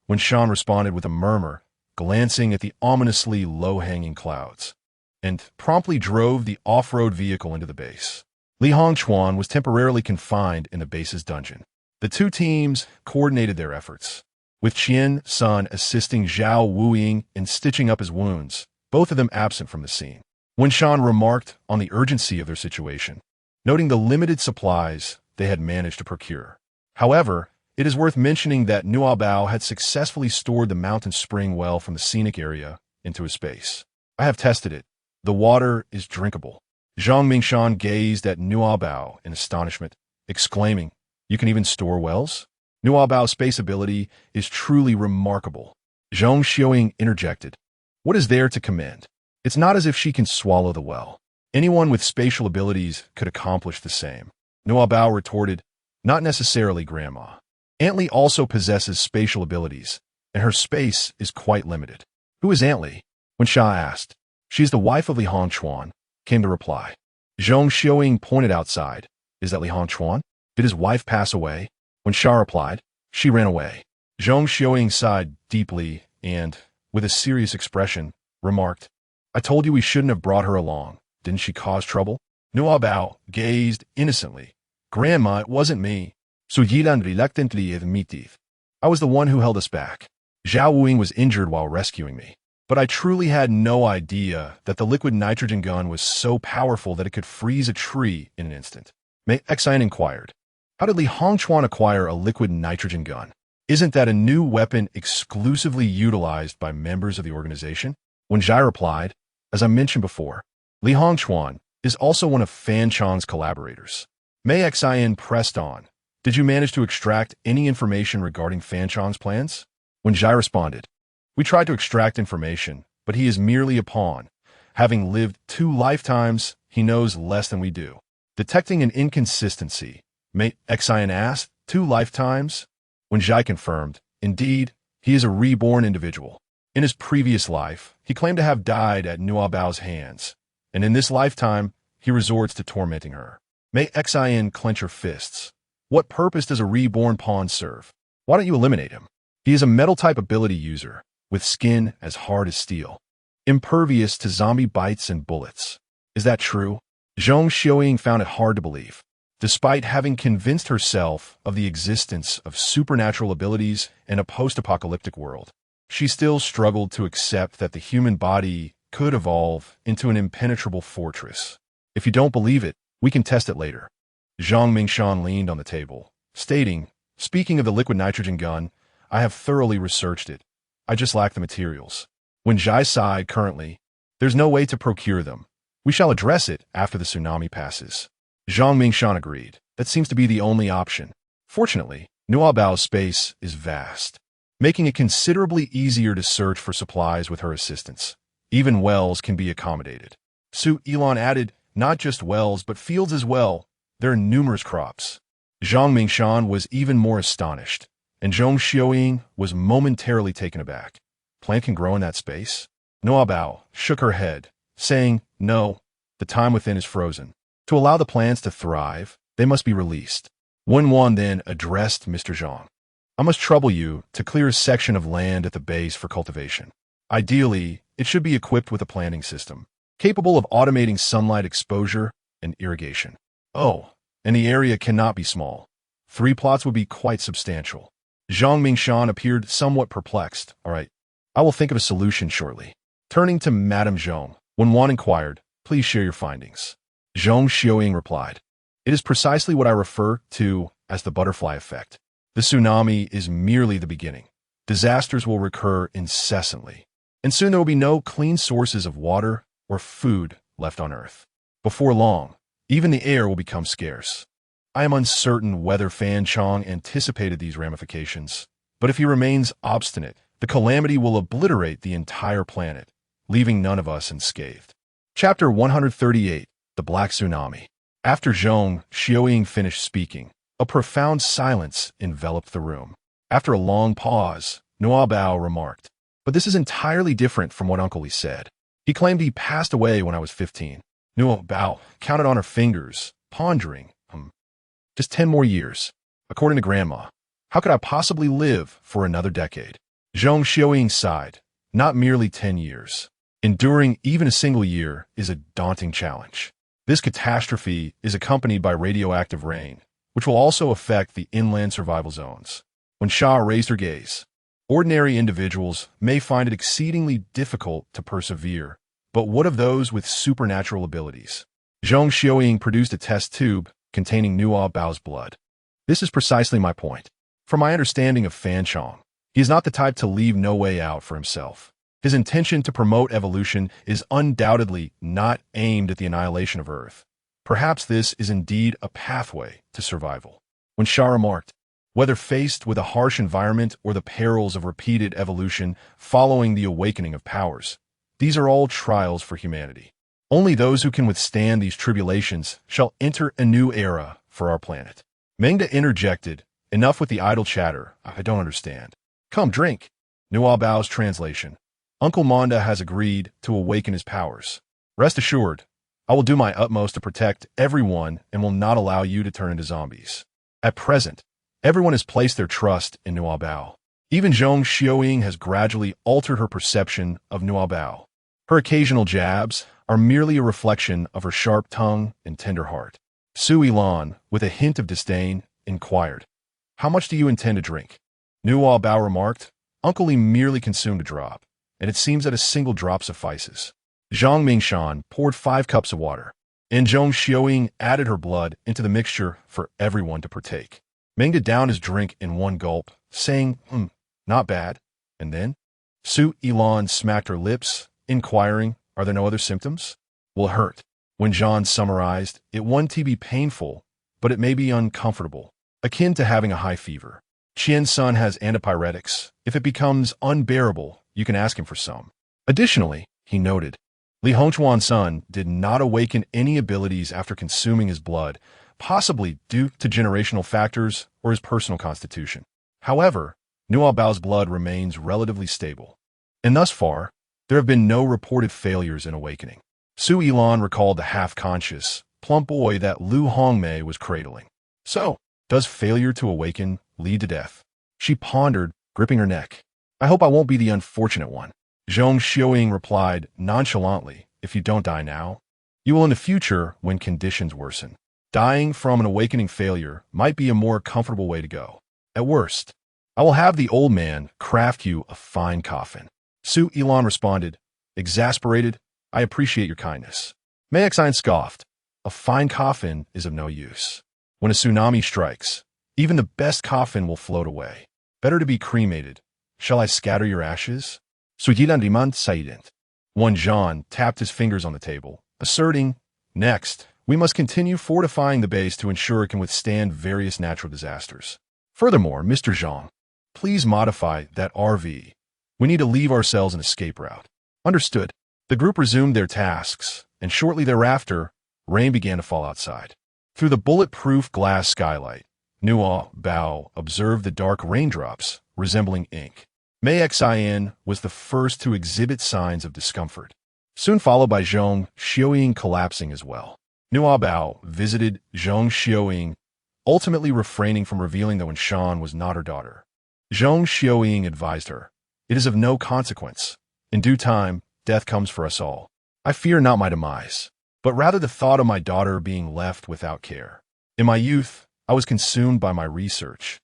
Wenshan responded with a murmur, glancing at the ominously low-hanging clouds, and promptly drove the off-road vehicle into the base. Li Hongchuan was temporarily confined in the base's dungeon. The two teams coordinated their efforts, with Qian Sun assisting Zhao Wuying in stitching up his wounds, both of them absent from the scene. When Shan remarked on the urgency of their situation, noting the limited supplies they had managed to procure. However, it is worth mentioning that Nuobao had successfully stored the mountain spring well from the scenic area into his space. I have tested it. The water is drinkable. Zhang Mingshan gazed at Nuobao in astonishment, exclaiming, "You can even store wells?" Nuobao's space ability is truly remarkable. Zhong Xiaoying interjected, "What is there to commend? It's not as if she can swallow the well. Anyone with spatial abilities could accomplish the same." Nuobao retorted, "Not necessarily, Grandma. Aunt Li also possesses spatial abilities, and her space is quite limited." "Who is Aunt Li?" When Xia asked. "She is the wife of Li Hongchuan," came the reply. Zhong Xiaoying pointed outside. "Is that Li Hongchuan? Did his wife pass away?" When Xia replied, "She ran away." Zhong Xiaoying sighed deeply and, with a serious expression, remarked, "I told you we shouldn't have brought her along. Didn't she cause trouble?" Nuobao gazed innocently. "Grandma, it wasn't me. Suyilan reluctantly admitted. I was the one who held us back. Zhao Wuying was injured while rescuing me. But I truly had no idea that the liquid nitrogen gun was so powerful that it could freeze a tree in an instant." Mei Xian inquired, "How did Li Hongchuan acquire a liquid nitrogen gun? Isn't that a new weapon exclusively utilized by members of the organization?" When Zhai replied, "As I mentioned before, Li Hongchuan is also one of Fan Chang's collaborators." Mei Xian pressed on, "Did you manage to extract any information regarding Fan Chang's plans?" When Zhai responded, "We tried to extract information, but he is merely a pawn. Having lived 2 lifetimes, he knows less than we do." Detecting an inconsistency, Mei Xian asked, "2 lifetimes?" When Zhai confirmed, "Indeed, he is a reborn individual. In his previous life, he claimed to have died at Nuobao's hands, and in this lifetime, he resorts to tormenting her." Mei Xian clenched her fists. "What purpose does a reborn pawn serve? Why don't you eliminate him? He is a metal-type ability user, with skin as hard as steel, impervious to zombie bites and bullets." "Is that true?" Zhong Xiaoying found it hard to believe. Despite having convinced herself of the existence of supernatural abilities in a post-apocalyptic world, she still struggled to accept that the human body could evolve into an impenetrable fortress. "If you don't believe it, we can test it later." Zhang Mingshan leaned on the table, stating, "Speaking of the liquid nitrogen gun, I have thoroughly researched it. I just lack the materials." When Zhai sighed, "Currently, there's no way to procure them. We shall address it after the tsunami passes." Zhang Mingshan agreed. "That seems to be the only option. Fortunately, Nuobao's space is vast, making it considerably easier to search for supplies with her assistance. Even wells can be accommodated." Su Elon added, "Not just wells, but fields as well. There are numerous crops." Zhang Mingshan was even more astonished, and Zhong Xiaoying was momentarily taken aback. "Plant can grow in that space?" Nuobao shook her head, saying, "No, the time within is frozen. To allow the plants to thrive, they must be released." Wen then addressed Mr. Zhang. "I must trouble you to clear a section of land at the base for cultivation. Ideally, it should be equipped with a planting system, capable of automating sunlight exposure and irrigation." "Oh, and the area cannot be small. 3 plots would be quite substantial." Zhang Mingshan appeared somewhat perplexed. "All right, I will think of a solution shortly." Turning to Madame Zhong, Wen inquired, "Please share your findings." Zhong Xiaoying replied, "It is precisely what I refer to as the butterfly effect. The tsunami is merely the beginning. Disasters will recur incessantly, and soon there will be no clean sources of water or food left on Earth. Before long, even the air will become scarce. I am uncertain whether Fan Chang anticipated these ramifications, but if he remains obstinate, the calamity will obliterate the entire planet, leaving none of us unscathed." Chapter 138, The Black Tsunami. After Zhong Xiaoying finished speaking, a profound silence enveloped the room. After a long pause, Nuobao remarked, "But this is entirely different from what Uncle Li said. He claimed he passed away when I was 15. Nuobao counted on her fingers, pondering, just 10 more years. According to Grandma, how could I possibly live for another decade?" Zhong Xiaoying sighed. "Not merely 10 years. Enduring even a single year is a daunting challenge. This catastrophe is accompanied by radioactive rain, which will also affect the inland survival zones. When Sha raised her gaze, ordinary individuals may find it exceedingly difficult to persevere, but what of those with supernatural abilities? Zhong Xiaoying produced a test tube containing Nuobao's blood. This is precisely my point. From my understanding of Fan Chong, he is not the type to leave no way out for himself. His intention to promote evolution is undoubtedly not aimed at the annihilation of Earth. Perhaps this is indeed a pathway to survival. When Sha remarked, whether faced with a harsh environment or the perils of repeated evolution following the awakening of powers, these are all trials for humanity. Only those who can withstand these tribulations shall enter a new era for our planet. Mengda interjected, enough with the idle chatter, I don't understand. Come, drink. Nuobao's translation. Uncle Monda has agreed to awaken his powers. Rest assured, I will do my utmost to protect everyone and will not allow you to turn into zombies. At present, everyone has placed their trust in Nuobao. Even Zhong Xiaoying has gradually altered her perception of Nuobao. Her occasional jabs are merely a reflection of her sharp tongue and tender heart. Su Yilan, with a hint of disdain, inquired, how much do you intend to drink? Nuobao remarked, Uncle Li merely consumed a drop, and it seems that a single drop suffices. Zhang Mingshan poured 5 cups of water, and Zhong Xiaoying added her blood into the mixture for everyone to partake. Mengda downed his drink in one gulp, saying, not bad. And then, Su Yilan smacked her lips, inquiring, are there no other symptoms? Will it hurt? When Zhang summarized, it won't be painful, but it may be uncomfortable, akin to having a high fever. Qian's son has antipyretics. If it becomes unbearable, you can ask him for some. Additionally, he noted, Li Hongchuan's son did not awaken any abilities after consuming his blood, possibly due to generational factors or his personal constitution. However, Nuobao's blood remains relatively stable, and thus far, there have been no reported failures in awakening. Su Yilan recalled the half-conscious, plump boy that Lu Hongmei was cradling. So, does failure to awaken lead to death? She pondered, gripping her neck. I hope I won't be the unfortunate one. Zhong Xiaoying replied nonchalantly, if you don't die now, you will in the future when conditions worsen. Dying from an awakening failure might be a more comfortable way to go. At worst, I will have the old man craft you a fine coffin. Su Yilan responded, exasperated, I appreciate your kindness. Mei Xine scoffed, a fine coffin is of no use. When a tsunami strikes, even the best coffin will float away. Better to be cremated. Shall I scatter your ashes? Suyilan demand saident. One Zhan tapped his fingers on the table, asserting, next, we must continue fortifying the base to ensure it can withstand various natural disasters. Furthermore, Mr. Zhang, please modify that RV. We need to leave ourselves an escape route. Understood. The group resumed their tasks, and shortly thereafter, rain began to fall outside. Through the bulletproof glass skylight, Nuobao observed the dark raindrops, resembling ink. Mei Xian was the first to exhibit signs of discomfort, soon followed by Zhong Xiaoying collapsing as well. Nuobao visited Zhong Xiaoying, ultimately refraining from revealing that Wenshan was not her daughter. Zhong Xiaoying advised her, it is of no consequence. In due time, death comes for us all. I fear not my demise, but rather the thought of my daughter being left without care. In my youth, I was consumed by my research,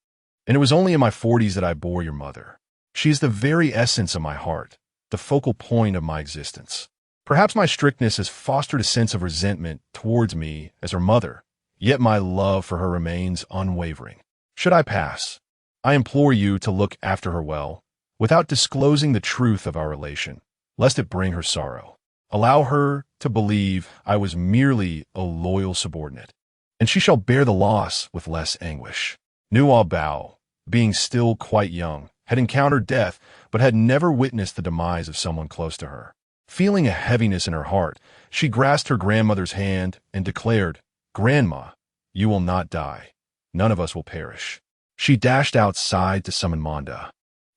and it was only in my 40s that I bore your mother. She is the very essence of my heart, the focal point of my existence. Perhaps my strictness has fostered a sense of resentment towards me as her mother, yet my love for her remains unwavering. Should I pass, I implore you to look after her well, without disclosing the truth of our relation, lest it bring her sorrow. Allow her to believe I was merely a loyal subordinate, and she shall bear the loss with less anguish. Nuobao, being still quite young, had encountered death, but had never witnessed the demise of someone close to her. Feeling a heaviness in her heart, she grasped her grandmother's hand and declared, Grandma, you will not die. None of us will perish. She dashed outside to summon Monda,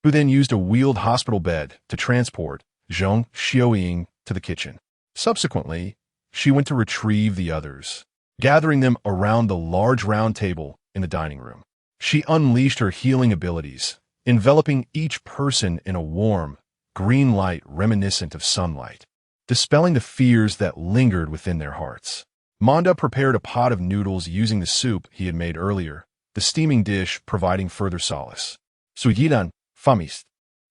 who then used a wheeled hospital bed to transport Zhong Xiaoying to the kitchen. Subsequently, she went to retrieve the others, gathering them around the large round table in the dining room. She unleashed her healing abilities, enveloping each person in a warm, green light reminiscent of sunlight, dispelling the fears that lingered within their hearts. Manda prepared a pot of noodles using the soup he had made earlier, the steaming dish providing further solace. Suyidan, famist,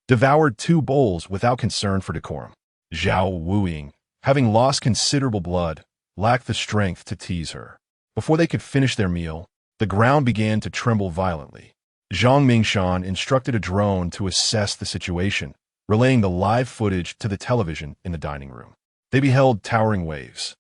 devoured 2 bowls without concern for decorum. Zhao Wuying, having lost considerable blood, lacked the strength to tease her. Before they could finish their meal, the ground began to tremble violently. Zhang Mingshan instructed a drone to assess the situation, relaying the live footage to the television in the dining room. They beheld towering waves,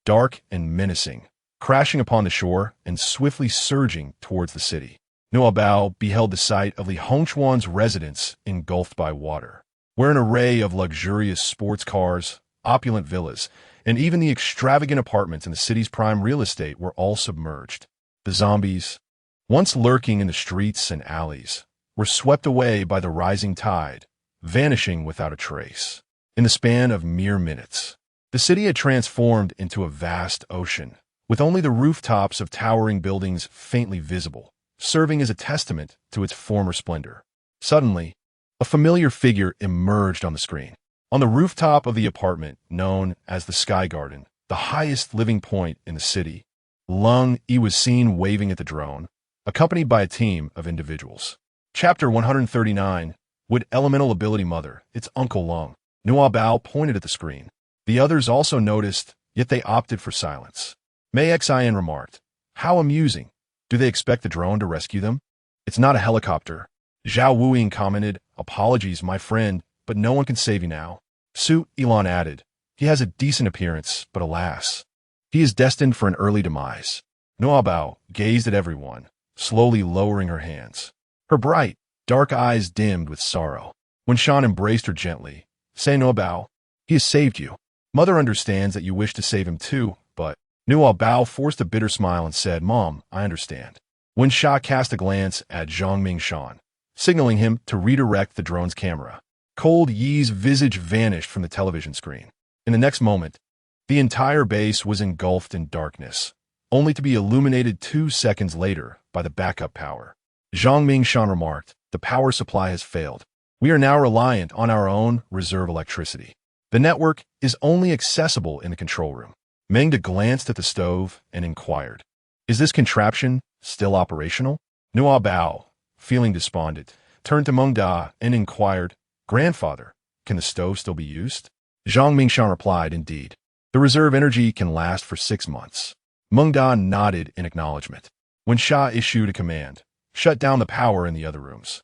dark and menacing, crashing upon the shore and swiftly surging towards the city. Nuobao beheld the sight of Li Hongchuan's residence engulfed by water, where an array of luxurious sports cars, opulent villas, and even the extravagant apartments in the city's prime real estate were all submerged. The zombies, once lurking in the streets and alleys, were swept away by the rising tide, vanishing without a trace. In the span of mere minutes, the city had transformed into a vast ocean, with only the rooftops of towering buildings faintly visible, serving as a testament to its former splendor. Suddenly, a familiar figure emerged on the screen. On the rooftop of the apartment known as the Sky Garden, the highest living point in the city, Lung Yi was seen waving at the drone, accompanied by a team of individuals. Chapter 139, Would Elemental Ability Mother, its Uncle Lung. Nuobao pointed at the screen. The others also noticed, yet they opted for silence. Mei Xin remarked, "How amusing. Do they expect the drone to rescue them? It's not a helicopter." Zhao Wuying commented, "Apologies, my friend, but no one can save you now." Su Elon added, "He has a decent appearance, but alas, he is destined for an early demise." Nuobao gazed at everyone, slowly lowering her hands. Her bright, dark eyes dimmed with sorrow. When Shan embraced her gently, "Say Nuobao, he has saved you. Mother understands that you wish to save him too, but..." Nuobao forced a bitter smile and said, "Mom, I understand." When Sha cast a glance at Zhang Mingshan, signaling him to redirect the drone's camera, Cold Yi's visage vanished from the television screen. In the next moment, the entire base was engulfed in darkness, only to be illuminated 2 seconds later by the backup power. Zhang Mingshan remarked, "The power supply has failed. We are now reliant on our own reserve electricity. The network is only accessible in the control room." Mengda glanced at the stove and inquired, "Is this contraption still operational?" Nuobao, feeling despondent, turned to Mengda and inquired, "Grandfather, can the stove still be used?" Zhang Mingshan replied, "Indeed. The reserve energy can last for 6 months." Mengda nodded in acknowledgement. When Sha issued a command, "Shut down the power in the other rooms.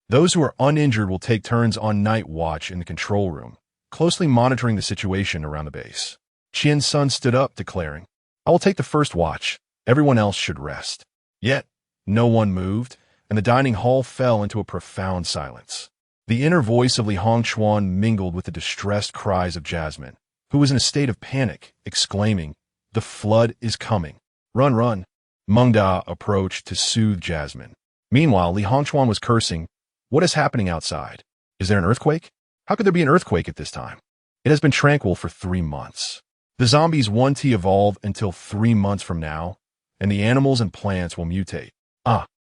Those who are uninjured will take turns on night watch in the control room, closely monitoring the situation around the base." Qian's son stood up, declaring, "I will take the first watch. Everyone else should rest." Yet, no one moved, and the dining hall fell into a profound silence. The inner voice of Li Hongchuan mingled with the distressed cries of Jasmine, who was in a state of panic, exclaiming, "The flood is coming. Run, run." Mengda approached to soothe Jasmine. Meanwhile, Li Hongchuan was cursing, "What is happening outside? Is there an earthquake? How could there be an earthquake at this time? It has been tranquil for 3 months. The zombies won't evolve until 3 months from now, and the animals and plants will mutate.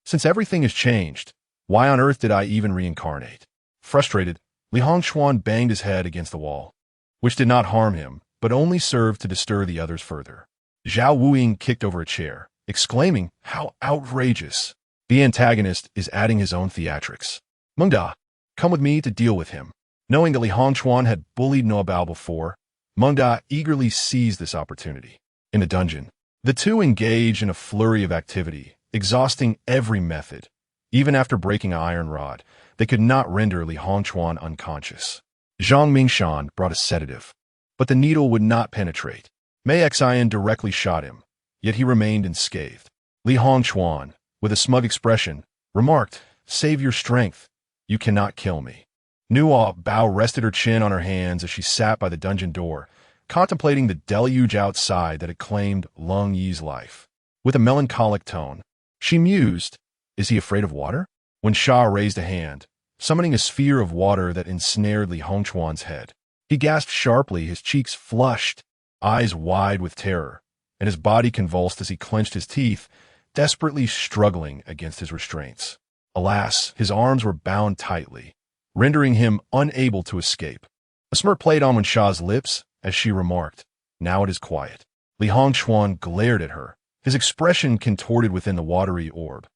Since everything has changed, why on earth did I even reincarnate?" Frustrated, Li Hongchuan banged his head against the wall, which did not harm him, but only served to disturb the others further. Zhao Wuying kicked over a chair, exclaiming, "How outrageous! The antagonist is adding his own theatrics. Mengda, come with me to deal with him." Knowing that Li Hongchuan had bullied Nuobao before, Mengda eagerly seized this opportunity. In the dungeon, the two engaged in a flurry of activity, exhausting every method. Even after breaking an iron rod, they could not render Li Hongchuan unconscious. Zhang Mingshan brought a sedative, but the needle would not penetrate. Mei Xian directly shot him, yet he remained unscathed. Li Hongchuan, with a smug expression, remarked, "Save your strength. You cannot kill me." Nuobao rested her chin on her hands as she sat by the dungeon door, contemplating the deluge outside that had claimed Lung Yi's life. With a melancholic tone, she mused, "Is he afraid of water?" When Sha raised a hand, summoning a sphere of water that ensnared Li Hongchuan's head. He gasped sharply, his cheeks flushed, eyes wide with terror, and his body convulsed as he clenched his teeth, desperately struggling against his restraints. Alas, his arms were bound tightly, rendering him unable to escape. A smirk played on Sha's lips as she remarked, "Now it is quiet." Li Hongchuan glared at her, his expression contorted within the watery orb,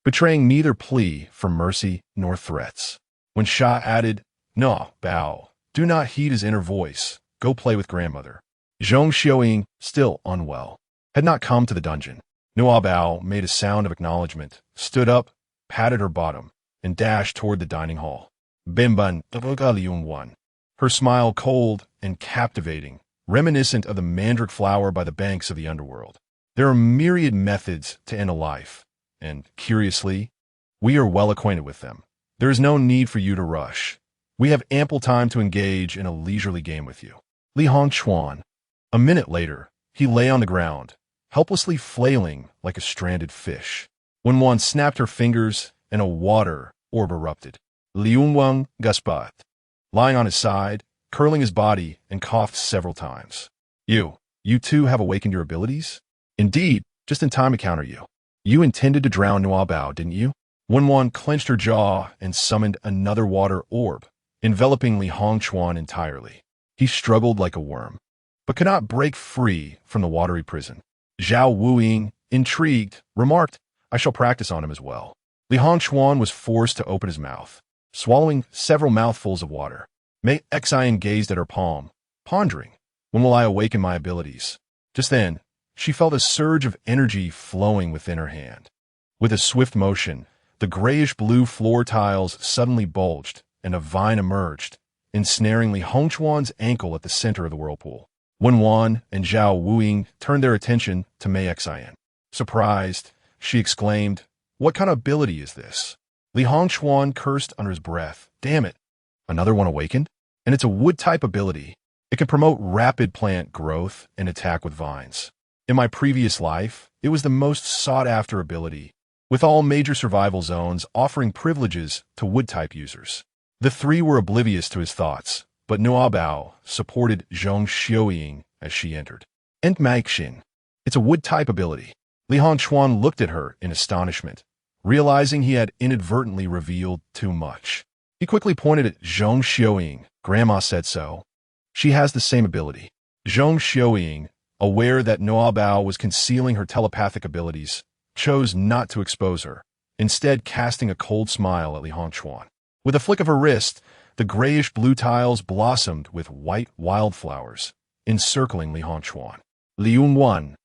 betraying neither plea for mercy nor threats. When Sha added, "Nuobao, do not heed his inner voice, go play with grandmother," Zhong Xiaoying, still unwell, had not come to the dungeon. Nuobao made a sound of acknowledgement, stood up, patted her bottom, and dashed toward the dining hall. Bimban Liun, her smile cold and captivating, reminiscent of the mandrake flower by the banks of the underworld. There are myriad methods to end a life, and, curiously, we are well acquainted with them. There is no need for you to rush. We have ample time to engage in a leisurely game with you. Li Hongchuan. A minute later, he lay on the ground, helplessly flailing like a stranded fish. When one snapped her fingers and a water orb erupted. Liunwang gasped, lying on his side, curling his body, and coughed several times. You too have awakened your abilities? Indeed, just in time to counter you. You intended to drown Nuobao, didn't you? Wenwan clenched her jaw and summoned another water orb, enveloping Li Hongchuan entirely. He struggled like a worm, but could not break free from the watery prison. Zhao Wuying, intrigued, remarked, "I shall practice on him as well." Li Hongchuan was forced to open his mouth, swallowing several mouthfuls of water. Mei Xian gazed at her palm, pondering, "When will I awaken my abilities?" Just then, she felt a surge of energy flowing within her hand. With a swift motion, the grayish-blue floor tiles suddenly bulged, and a vine emerged, ensnaring Li Hongchuan's ankle at the center of the whirlpool. Wenwan and Zhao Wuying turned their attention to Mei Xian. Surprised, she exclaimed, "What kind of ability is this?" Li Hongchuan cursed under his breath. "Damn it, another one awakened? And it's a wood-type ability. It can promote rapid plant growth and attack with vines. In my previous life, it was the most sought-after ability, with all major survival zones offering privileges to wood-type users." The three were oblivious to his thoughts, but Nuobao supported Zhong Xiaoying as she entered. Entmaixin. It's a wood-type ability. Li Hongchuan looked at her in astonishment, realizing he had inadvertently revealed too much. He quickly pointed at Zhong Xiaoying. "Grandma said so. She has the same ability." Zhong Xiaoying, aware that Nuobao was concealing her telepathic abilities, chose not to expose her, instead casting a cold smile at Li Hongchuan. With a flick of her wrist, the grayish-blue tiles blossomed with white wildflowers, encircling Li Hongchuan. Liun 1.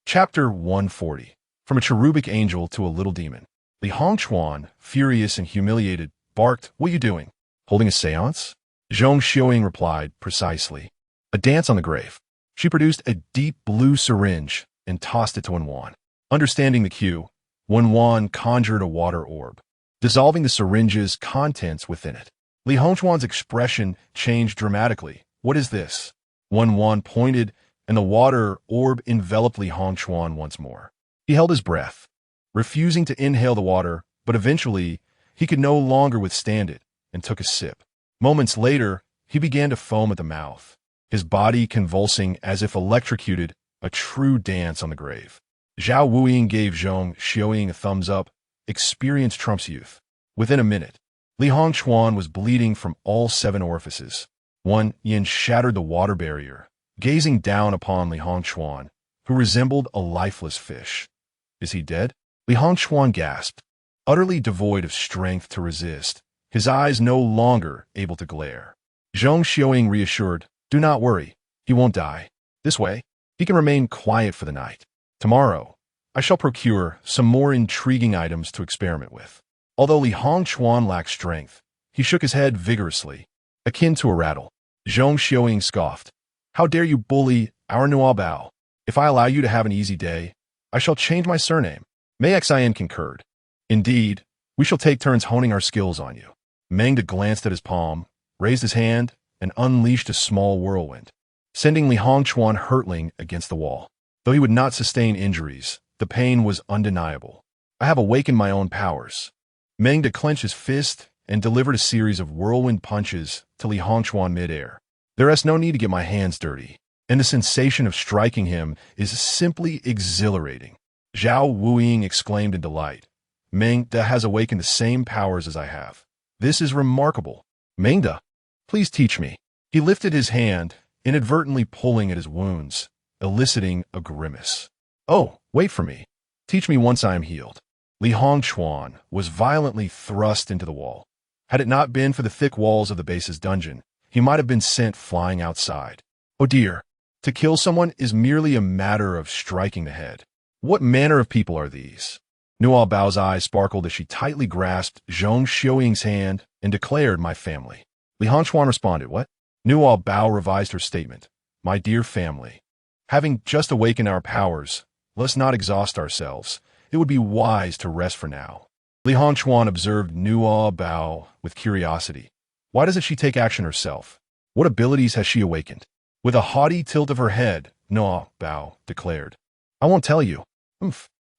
Chapter 140. From a cherubic angel to a little demon. Li Hongchuan, furious and humiliated, barked, "What are you doing? Holding a seance?" Zhong Xiaoying replied, "Precisely. A dance on the grave." She produced a deep blue syringe and tossed it to Wenwan. Understanding the cue, Wenwan conjured a water orb, dissolving the syringe's contents within it. Li Hongchuan's expression changed dramatically. "What is this?" Wenwan pointed, and the water orb enveloped Li Hongchuan once more. He held his breath, refusing to inhale the water, but eventually he could no longer withstand it and took a sip. Moments later, he began to foam at the mouth, his body convulsing as if electrocuted, a true dance on the grave. Zhao Wuying gave Zhong Xiaoying a thumbs up. Experience trumps youth. Within a minute, Li Hongchuan was bleeding from all 7 orifices. One Yin shattered the water barrier, gazing down upon Li Hongchuan, who resembled a lifeless fish. "Is he dead?" Li Hongchuan gasped, utterly devoid of strength to resist, his eyes no longer able to glare. Zhong Xiaoying reassured, "Do not worry, he won't die. This way, he can remain quiet for the night. Tomorrow, I shall procure some more intriguing items to experiment with." Although Li Hongchuan lacked strength, he shook his head vigorously, akin to a rattle. Zhong Xiaoying scoffed, "How dare you bully our Nuobao? If I allow you to have an easy day, I shall change my surname." Mei Xian concurred. "Indeed, we shall take turns honing our skills on you." Mengda glanced at his palm, raised his hand, and unleashed a small whirlwind, sending Li Hongchuan hurtling against the wall. Though he would not sustain injuries, the pain was undeniable. "I have awakened my own powers." Mengda clenched his fist and delivered a series of whirlwind punches to Li Hongchuan midair. "There is no need to get my hands dirty, and the sensation of striking him is simply exhilarating." Zhao Wuying exclaimed in delight. "Mengda has awakened the same powers as I have. This is remarkable. Mengda, please teach me." He lifted his hand, inadvertently pulling at his wounds, eliciting a grimace. "Oh, wait for me. Teach me once I am healed." Li Hongchuan was violently thrust into the wall. Had it not been for the thick walls of the base's dungeon, he might have been sent flying outside. Oh dear, to kill someone is merely a matter of striking the head. What manner of people are these? Nuobao's eyes sparkled as she tightly grasped Zhong Xiuying's hand and declared, "My family." Li Hongchuan responded, "What?" Nuobao revised her statement. "My dear family. Having just awakened our powers, let's not exhaust ourselves. It would be wise to rest for now." Li Hongchuan observed Nuobao with curiosity. Why doesn't she take action herself? What abilities has she awakened? With a haughty tilt of her head, Nuobao declared, "I won't tell you."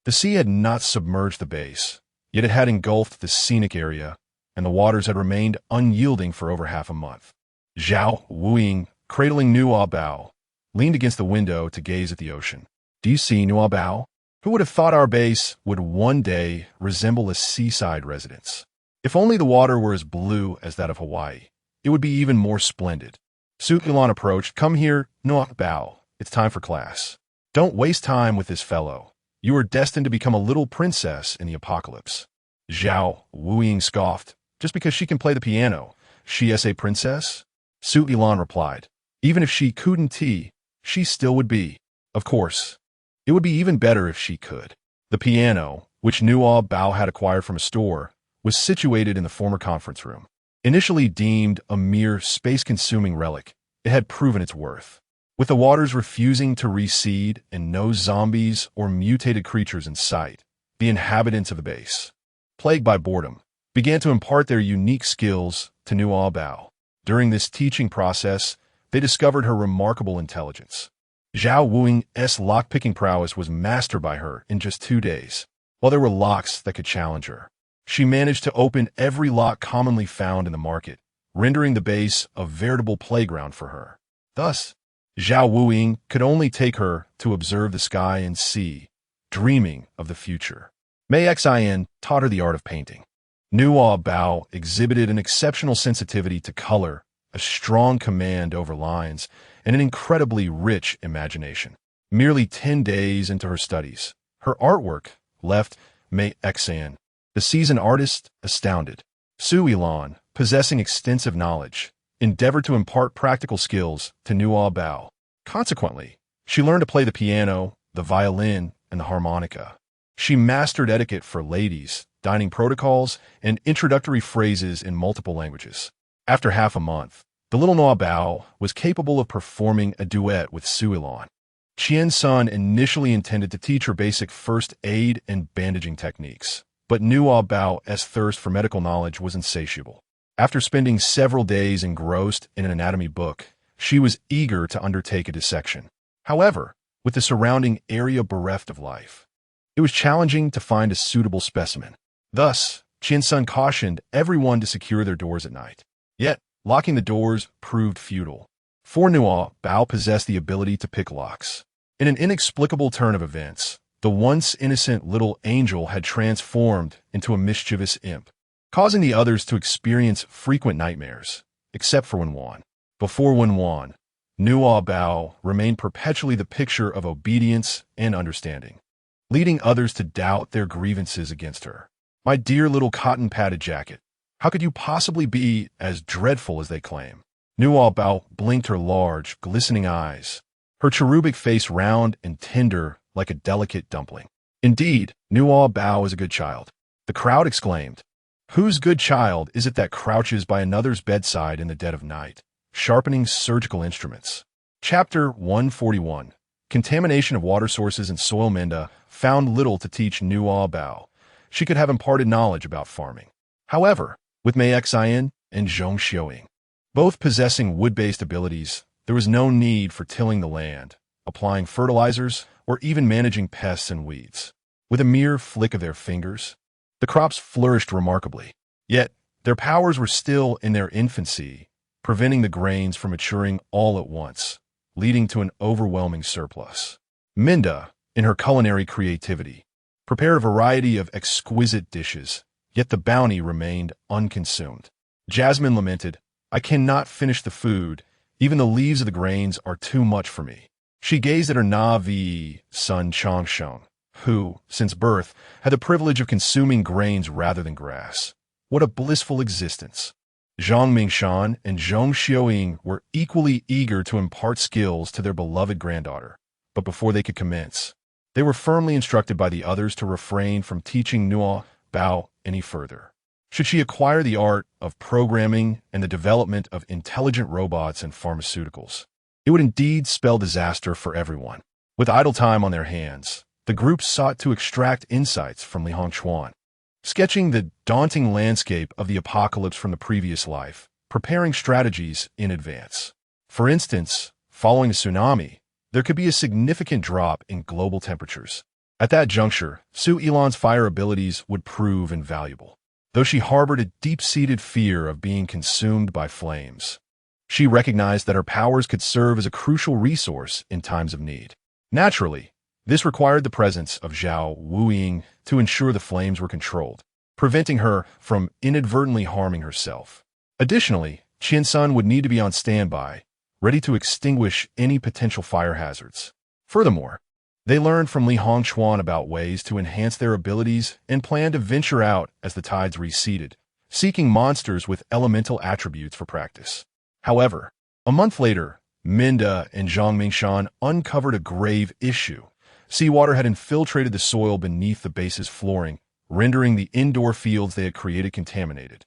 The sea had not submerged the base, yet it had engulfed the scenic area, and the waters had remained unyielding for over half a month. Zhao Wuing, cradling Nuobao, leaned against the window to gaze at the ocean. "Do you see, Nuobao? Who would have thought our base would one day resemble a seaside residence? If only the water were as blue as that of Hawaii, it would be even more splendid." Su Ilan approached. "Come here, Nuobao. It's time for class. Don't waste time with this fellow. You are destined to become a little princess in the apocalypse." Zhao Wuing scoffed. "Just because she can play the piano, she is a princess?" Su Ilan replied, "Even if she couldn't, she still would be. Of course. It would be even better if she could." The piano, which Nuobao had acquired from a store, was situated in the former conference room. Initially deemed a mere space-consuming relic, it had proven its worth. With the waters refusing to recede and no zombies or mutated creatures in sight, the inhabitants of the base, plagued by boredom, began to impart their unique skills to Nuobao. During this teaching process, they discovered her remarkable intelligence. Zhao Wuing's lock-picking prowess was mastered by her in just 2 days. While there were locks that could challenge her, she managed to open every lock commonly found in the market, rendering the base a veritable playground for her. Thus, Zhao Wuing could only take her to observe the sky and sea, dreaming of the future. Mei Xin taught her the art of painting. Nuobao exhibited an exceptional sensitivity to color, a strong command over lines, and an incredibly rich imagination. Merely 10 days into her studies, her artwork left Mei Xin, the seasoned artist, astounded. Su Ilan, possessing extensive knowledge, endeavored to impart practical skills to Nuobao. Consequently, she learned to play the piano, the violin, and the harmonica. She mastered etiquette for ladies, dining protocols, and introductory phrases in multiple languages. After half a month, the little Nuobao was capable of performing a duet with Su Ilan. Qian Sun initially intended to teach her basic first aid and bandaging techniques, but Nuobao's thirst for medical knowledge was insatiable. After spending several days engrossed in an anatomy book, she was eager to undertake a dissection. However, with the surrounding area bereft of life, it was challenging to find a suitable specimen. Thus, Qian Sun cautioned everyone to secure their doors at night. Yet, locking the doors proved futile. For Nuobao possessed the ability to pick locks. In an inexplicable turn of events, the once innocent little angel had transformed into a mischievous imp, causing the others to experience frequent nightmares, except for Wenwan. Before Wenwan, Nuobao remained perpetually the picture of obedience and understanding, leading others to doubt their grievances against her. "My dear little cotton-padded jacket, how could you possibly be as dreadful as they claim?" Nuobao blinked her large, glistening eyes, her cherubic face round and tender like a delicate dumpling. "Indeed, Nuobao is a good child," the crowd exclaimed. "Whose good child is it that crouches by another's bedside in the dead of night, sharpening surgical instruments?" Chapter 141. Contamination of water sources and soil. Minda found little to teach Nuobao. She could have imparted knowledge about farming. However, with Mei Xin and Zhong Xiuying, both possessing wood-based abilities, there was no need for tilling the land, applying fertilizers, or even managing pests and weeds. With a mere flick of their fingers, the crops flourished remarkably. Yet, their powers were still in their infancy, preventing the grains from maturing all at once, leading to an overwhelming surplus. Minda, in her culinary creativity, prepared a variety of exquisite dishes, yet the bounty remained unconsumed. Jasmine lamented, "I cannot finish the food. Even the leaves of the grains are too much for me." She gazed at her Navi son Changsheng, who, since birth, had the privilege of consuming grains rather than grass. What a blissful existence! Zhang Mingshan and Zhong Xiaoying were equally eager to impart skills to their beloved granddaughter, but before they could commence, they were firmly instructed by the others to refrain from teaching Nuobao any further. Should she acquire the art of programming and the development of intelligent robots and pharmaceuticals, it would indeed spell disaster for everyone. With idle time on their hands, the group sought to extract insights from Li Hongchuan, sketching the daunting landscape of the apocalypse from the previous life, preparing strategies in advance. For instance, following a tsunami, there could be a significant drop in global temperatures. At that juncture, Su Ilan's fire abilities would prove invaluable, though she harbored a deep-seated fear of being consumed by flames. She recognized that her powers could serve as a crucial resource in times of need. Naturally, this required the presence of Zhao Wuying to ensure the flames were controlled, preventing her from inadvertently harming herself. Additionally, Qian Sun would need to be on standby, ready to extinguish any potential fire hazards. Furthermore, they learned from Li Hongchuan about ways to enhance their abilities and planned to venture out as the tides receded, seeking monsters with elemental attributes for practice. However, a month later, Minda and Zhang Mingshan uncovered a grave issue. Seawater had infiltrated the soil beneath the base's flooring, rendering the indoor fields they had created contaminated.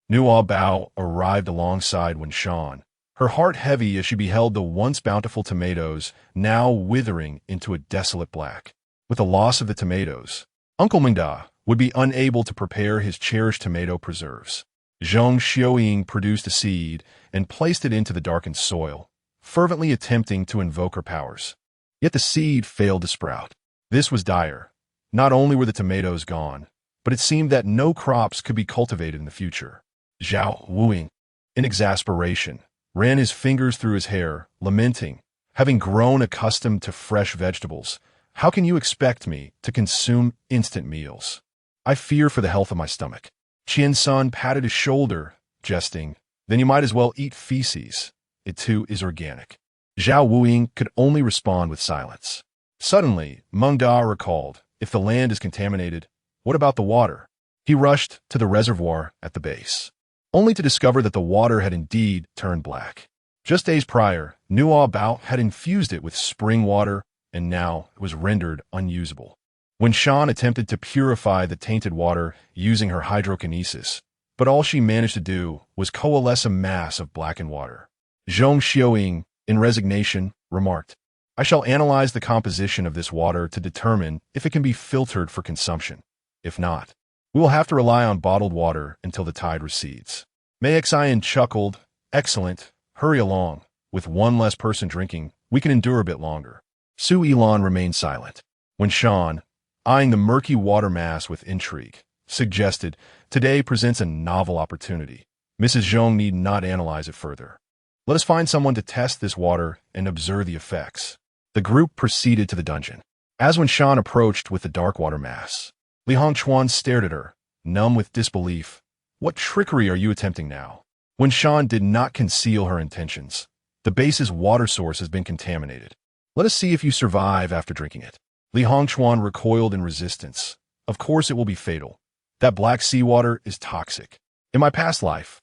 Nuobao arrived alongside Wenshan, her heart heavy as she beheld the once bountiful tomatoes now withering into a desolate black. With the loss of the tomatoes, Uncle Mingda would be unable to prepare his cherished tomato preserves. Zhong Xiaoying produced a seed and placed it into the darkened soil, fervently attempting to invoke her powers. Yet the seed failed to sprout. This was dire. Not only were the tomatoes gone, but it seemed that no crops could be cultivated in the future. Zhao Wuying, in exasperation, ran his fingers through his hair, lamenting, "Having grown accustomed to fresh vegetables, how can you expect me to consume instant meals? I fear for the health of my stomach." Qian Sun patted his shoulder, jesting, "Then you might as well eat feces. It too is organic." Zhao Wuying could only respond with silence. Suddenly, Meng Da recalled, "If the land is contaminated, what about the water?" He rushed to the reservoir at the base, only to discover that the water had indeed turned black. Just days prior, Nuobao had infused it with spring water, and now it was rendered unusable. When Shan attempted to purify the tainted water using her hydrokinesis, but all she managed to do was coalesce a mass of blackened water. Zhong Xiaoying, in resignation, remarked, "I shall analyze the composition of this water to determine if it can be filtered for consumption. If not, we will have to rely on bottled water until the tide recedes." Mei Xian chuckled, "Excellent, hurry along. With one less person drinking, we can endure a bit longer." Su Ilan remained silent. When Shan, eyeing the murky water mass with intrigue, suggested, "Today presents a novel opportunity. Mrs. Zhong need not analyze it further. Let us find someone to test this water and observe the effects." The group proceeded to the dungeon. As when Shan approached with the dark water mass, Li Hongchuan stared at her, numb with disbelief. "What trickery are you attempting now?" When Shan did not conceal her intentions, "The base's water source has been contaminated. Let us see if you survive after drinking it." Li Hongchuan recoiled in resistance. "Of course it will be fatal. That black seawater is toxic. In my past life,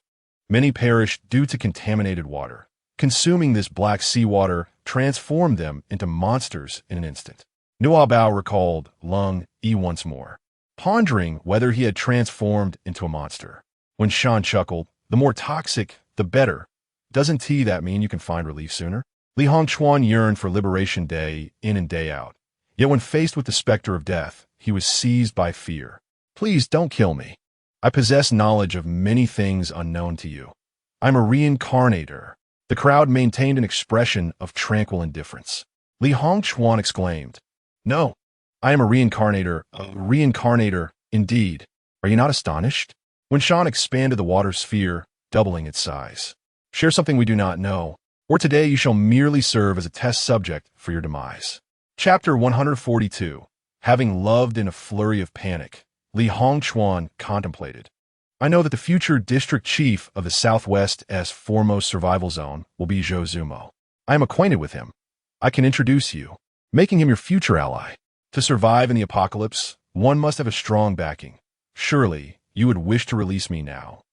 many perished due to contaminated water. Consuming this black seawater transformed them into monsters in an instant." Nuobao recalled Lung Yi once more, pondering whether he had transformed into a monster. When Shan chuckled, "The more toxic, the better. Doesn't that mean you can find relief sooner?" Li Hongchuan yearned for Liberation Day in and day out. Yet when faced with the specter of death, he was seized by fear. "Please don't kill me. I possess knowledge of many things unknown to you. I'm a reincarnator." The crowd maintained an expression of tranquil indifference. Li Hongchuan exclaimed, "No, I am a reincarnator indeed. Are you not astonished?" When Shan expanded the water sphere, doubling its size. "Share something we do not know, or today you shall merely serve as a test subject for your demise." Chapter 142. Having loved in a flurry of panic, Li Hongchuan contemplated. "I know that the future district chief of the Southwest's foremost survival zone will be Zhou Zumo. I am acquainted with him. I can introduce you, making him your future ally. To survive in the apocalypse, one must have a strong backing. Surely, you would wish to release me now.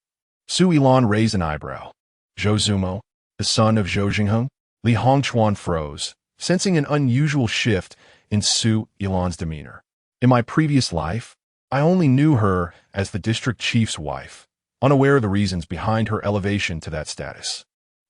Su Ilan raised an eyebrow. Zhou Zumo, the son of Zhou Jingheng? Li Hongchuan froze, sensing an unusual shift in Su Ilan's demeanor. In my previous life, I only knew her as the district chief's wife, unaware of the reasons behind her elevation to that status.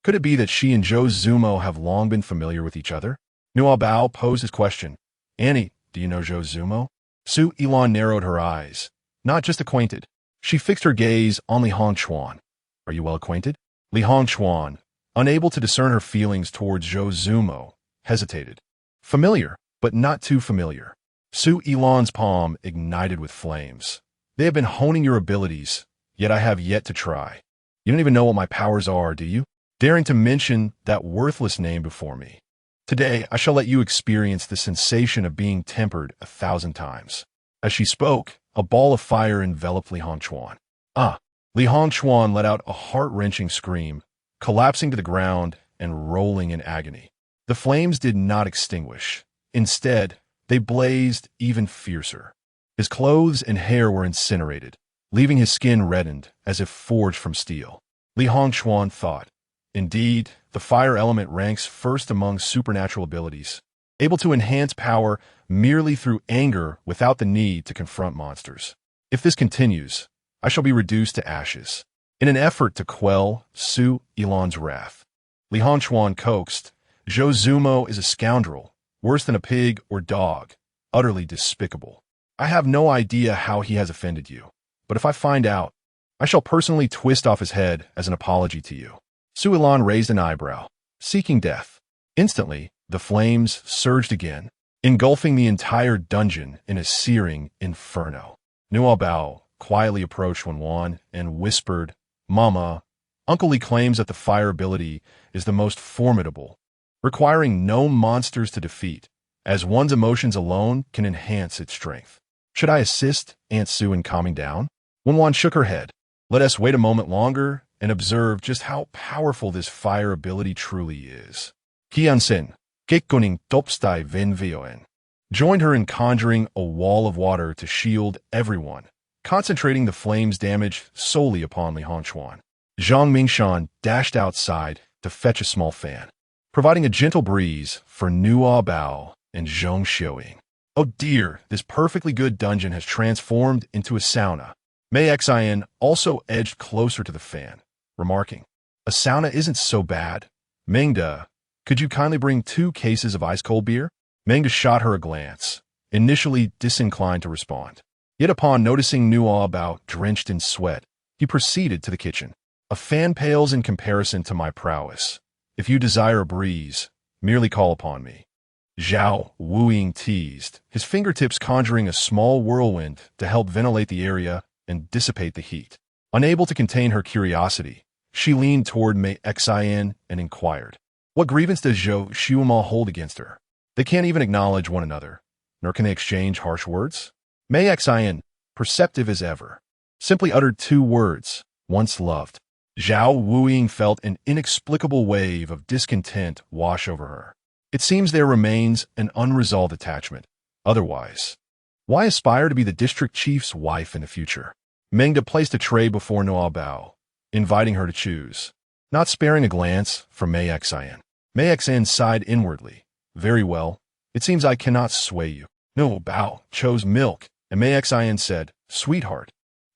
Could it be that she and Zhou Zumo have long been familiar with each other? Nuobao posed his question. Annie, do you know Zhou Zumo? Su Ilan narrowed her eyes. Not just acquainted. She fixed her gaze on Li Hongchuan. Are you well acquainted? Li Hongchuan, unable to discern her feelings towards Zhou Zumo, hesitated. Familiar, but not too familiar. Su Ilan's palm ignited with flames. They have been honing your abilities, yet I have yet to try. You don't even know what my powers are, do you? Daring to mention that worthless name before me. Today, I shall let you experience the sensation of being tempered 1,000 times. As she spoke, a ball of fire enveloped Li Hongchuan. Ah! Li Hongchuan let out a heart-wrenching scream, collapsing to the ground and rolling in agony. The flames did not extinguish. Instead, they blazed even fiercer. His clothes and hair were incinerated, leaving his skin reddened as if forged from steel. Li Hongchuan thought, indeed, the fire element ranks first among supernatural abilities, able to enhance power merely through anger without the need to confront monsters. If this continues, I shall be reduced to ashes. In an effort to quell Su Ilan's wrath, Li Hongchuan coaxed, Zhou Zumo is a scoundrel, worse than a pig or dog, utterly despicable. I have no idea how he has offended you, but if I find out, I shall personally twist off his head as an apology to you. Su Ilan raised an eyebrow, seeking death. Instantly, the flames surged again, engulfing the entire dungeon in a searing inferno. Nuobao quietly approached Wen and whispered, Mama, Uncle Li claims that the fire ability is the most formidable, requiring no monsters to defeat, as one's emotions alone can enhance its strength. Should I assist Aunt Su in calming down? Wen shook her head. Let us wait a moment longer and observe just how powerful this fire ability truly is. Qianxin, Gekkuning Topstai Venvioen, joined her in conjuring a wall of water to shield everyone, concentrating the flame's damage solely upon Li Hongchuan. Zhang Mingshan dashed outside to fetch a small fan, providing a gentle breeze for Nuobao and Zhong Xiuying. Oh dear, this perfectly good dungeon has transformed into a sauna. Mei Xian also edged closer to the fan, remarking, a sauna isn't so bad. Mengda, could you kindly bring 2 cases of ice-cold beer? Mengda shot her a glance, initially disinclined to respond. Yet upon noticing Nuobao drenched in sweat, he proceeded to the kitchen. A fan pales in comparison to my prowess. If you desire a breeze, merely call upon me. Zhao Wuying teased, his fingertips conjuring a small whirlwind to help ventilate the area and dissipate the heat. Unable to contain her curiosity, she leaned toward Mei Xian and inquired, what grievance does Zhou Xiuma hold against her? They can't even acknowledge one another, nor can they exchange harsh words. Mei Xian, perceptive as ever, simply uttered 2 words, once loved. Zhao Wuying felt an inexplicable wave of discontent wash over her. It seems there remains an unresolved attachment. Otherwise, why aspire to be the district chief's wife in the future? Mengda placed a tray before Nuobao, inviting her to choose, not sparing a glance from Mei Xian. Mei Xian sighed inwardly. Very well, it seems I cannot sway you. Nuobao chose milk, and Mei Xian said, Sweetheart,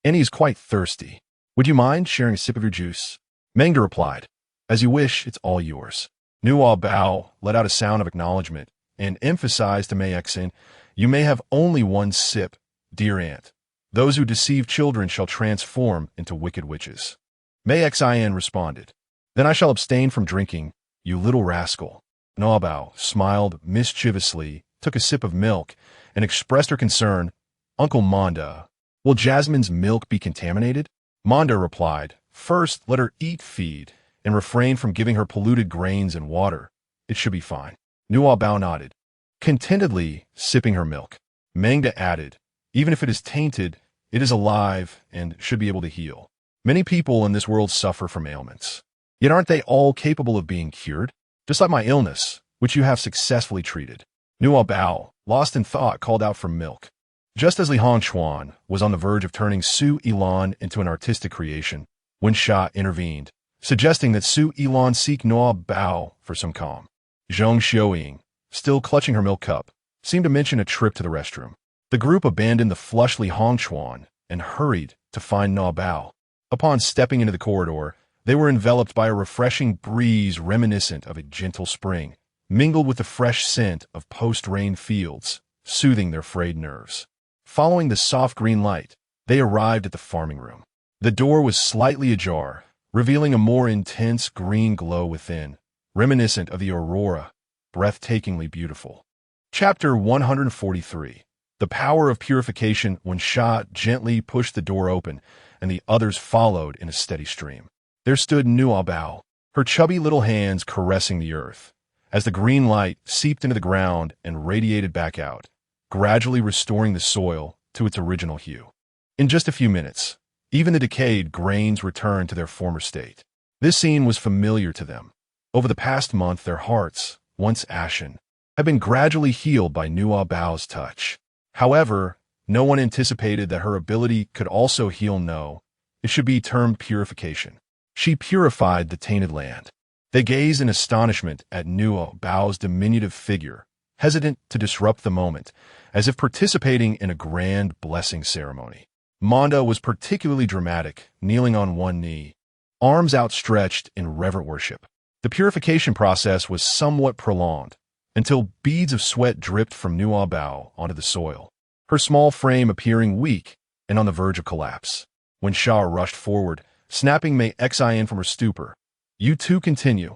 Annie is quite thirsty. Would you mind sharing a sip of your juice? Mengda replied, As you wish, it's all yours. Nuobao let out a sound of acknowledgement and emphasized to Mei Xian, You may have only 1 sip, dear aunt. Those who deceive children shall transform into wicked witches. Mei Xian responded, Then I shall abstain from drinking, you little rascal. Nuobao smiled mischievously, took a sip of milk, and expressed her concern, Uncle Manda, will Jasmine's milk be contaminated? Manda replied, First, let her eat feed, and refrain from giving her polluted grains and water. It should be fine. Nuobao nodded, contentedly sipping her milk. Mengda added, Even if it is tainted, it is alive and should be able to heal. Many people in this world suffer from ailments. Yet aren't they all capable of being cured? Just like my illness, which you have successfully treated. Nuobao, lost in thought, called out for milk. Just as Li Hongchuan was on the verge of turning Su Yilan into an artistic creation, Wen Sha intervened, suggesting that Su Yilan seek Nuobao for some calm. Zhong Xiuying, still clutching her milk cup, seemed to mention a trip to the restroom. The group abandoned the flushed Li Hongchuan and hurried to find Nuobao. Upon stepping into the corridor, they were enveloped by a refreshing breeze reminiscent of a gentle spring, mingled with the fresh scent of post-rain fields, soothing their frayed nerves. Following the soft green light, they arrived at the farming room. The door was slightly ajar, revealing a more intense green glow within, reminiscent of the aurora, breathtakingly beautiful. Chapter 143. The Power of Purification. When Sha gently pushed the door open, and the others followed in a steady stream. There stood Nuobao, her chubby little hands caressing the earth, as the green light seeped into the ground and radiated back out, gradually restoring the soil to its original hue. In just a few minutes, even the decayed grains returned to their former state. This scene was familiar to them. Over the past month, their hearts, once ashen, had been gradually healed by Nuobao's touch. However, no one anticipated that her ability could also heal. It should be termed purification. She purified the tainted land. They gazed in astonishment at Nuobao's diminutive figure, hesitant to disrupt the moment, as if participating in a grand blessing ceremony. Manda was particularly dramatic, kneeling on one knee, arms outstretched in reverent worship. The purification process was somewhat prolonged, until beads of sweat dripped from Nuobao onto the soil, her small frame appearing weak and on the verge of collapse. When Sha rushed forward, snapping Mei Xian from her stupor. "You two continue."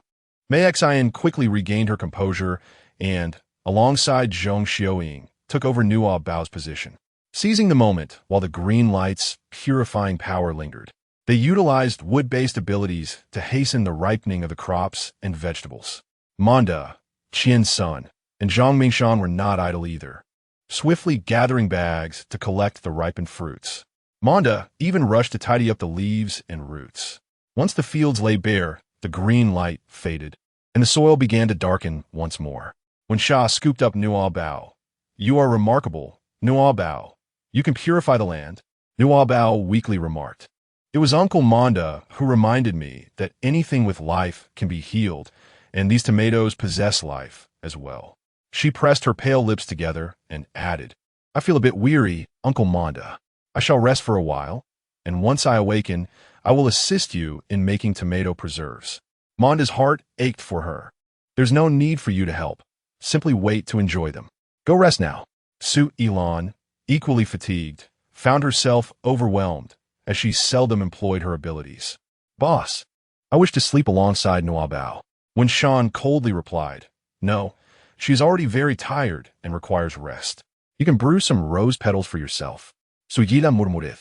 Mei Xian quickly regained her composure and, alongside Zhong Xiuying, took over Nuobao's position. Seizing the moment while the green light's purifying power lingered, they utilized wood-based abilities to hasten the ripening of the crops and vegetables. Manda, Qian Sun, and Zhang Mingshan were not idle either, swiftly gathering bags to collect the ripened fruits. Manda even rushed to tidy up the leaves and roots. Once the fields lay bare, the green light faded, and the soil began to darken once more. When Sha scooped up Nuobao, "You are remarkable, Nuobao. You can purify the land," Nuobao weakly remarked. "It was Uncle Manda who reminded me that anything with life can be healed, and these tomatoes possess life as well." She pressed her pale lips together and added, "I feel a bit weary, Uncle Manda. I shall rest for a while, and once I awaken, I will assist you in making tomato preserves." Manda's heart ached for her. "There's no need for you to help. Simply wait to enjoy them. Go rest now." Su Yilan, equally fatigued, found herself overwhelmed as she seldom employed her abilities. "Boss, I wish to sleep alongside Nuobao." When Shan coldly replied, "No, she's already very tired and requires rest. You can brew some rose petals for yourself." Suyila murmured.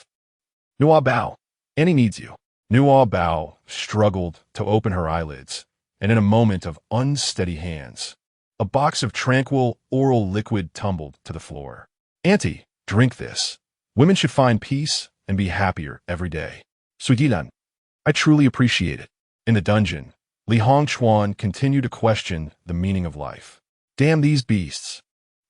"Nuobao, Annie needs you." Nuobao struggled to open her eyelids, and in a moment of unsteady hands, a box of tranquil oral liquid tumbled to the floor. "Auntie, drink this. Women should find peace and be happier every day." "Suyilan, I truly appreciate it." In the dungeon, Li Hongchuan continued to question the meaning of life. "Damn these beasts.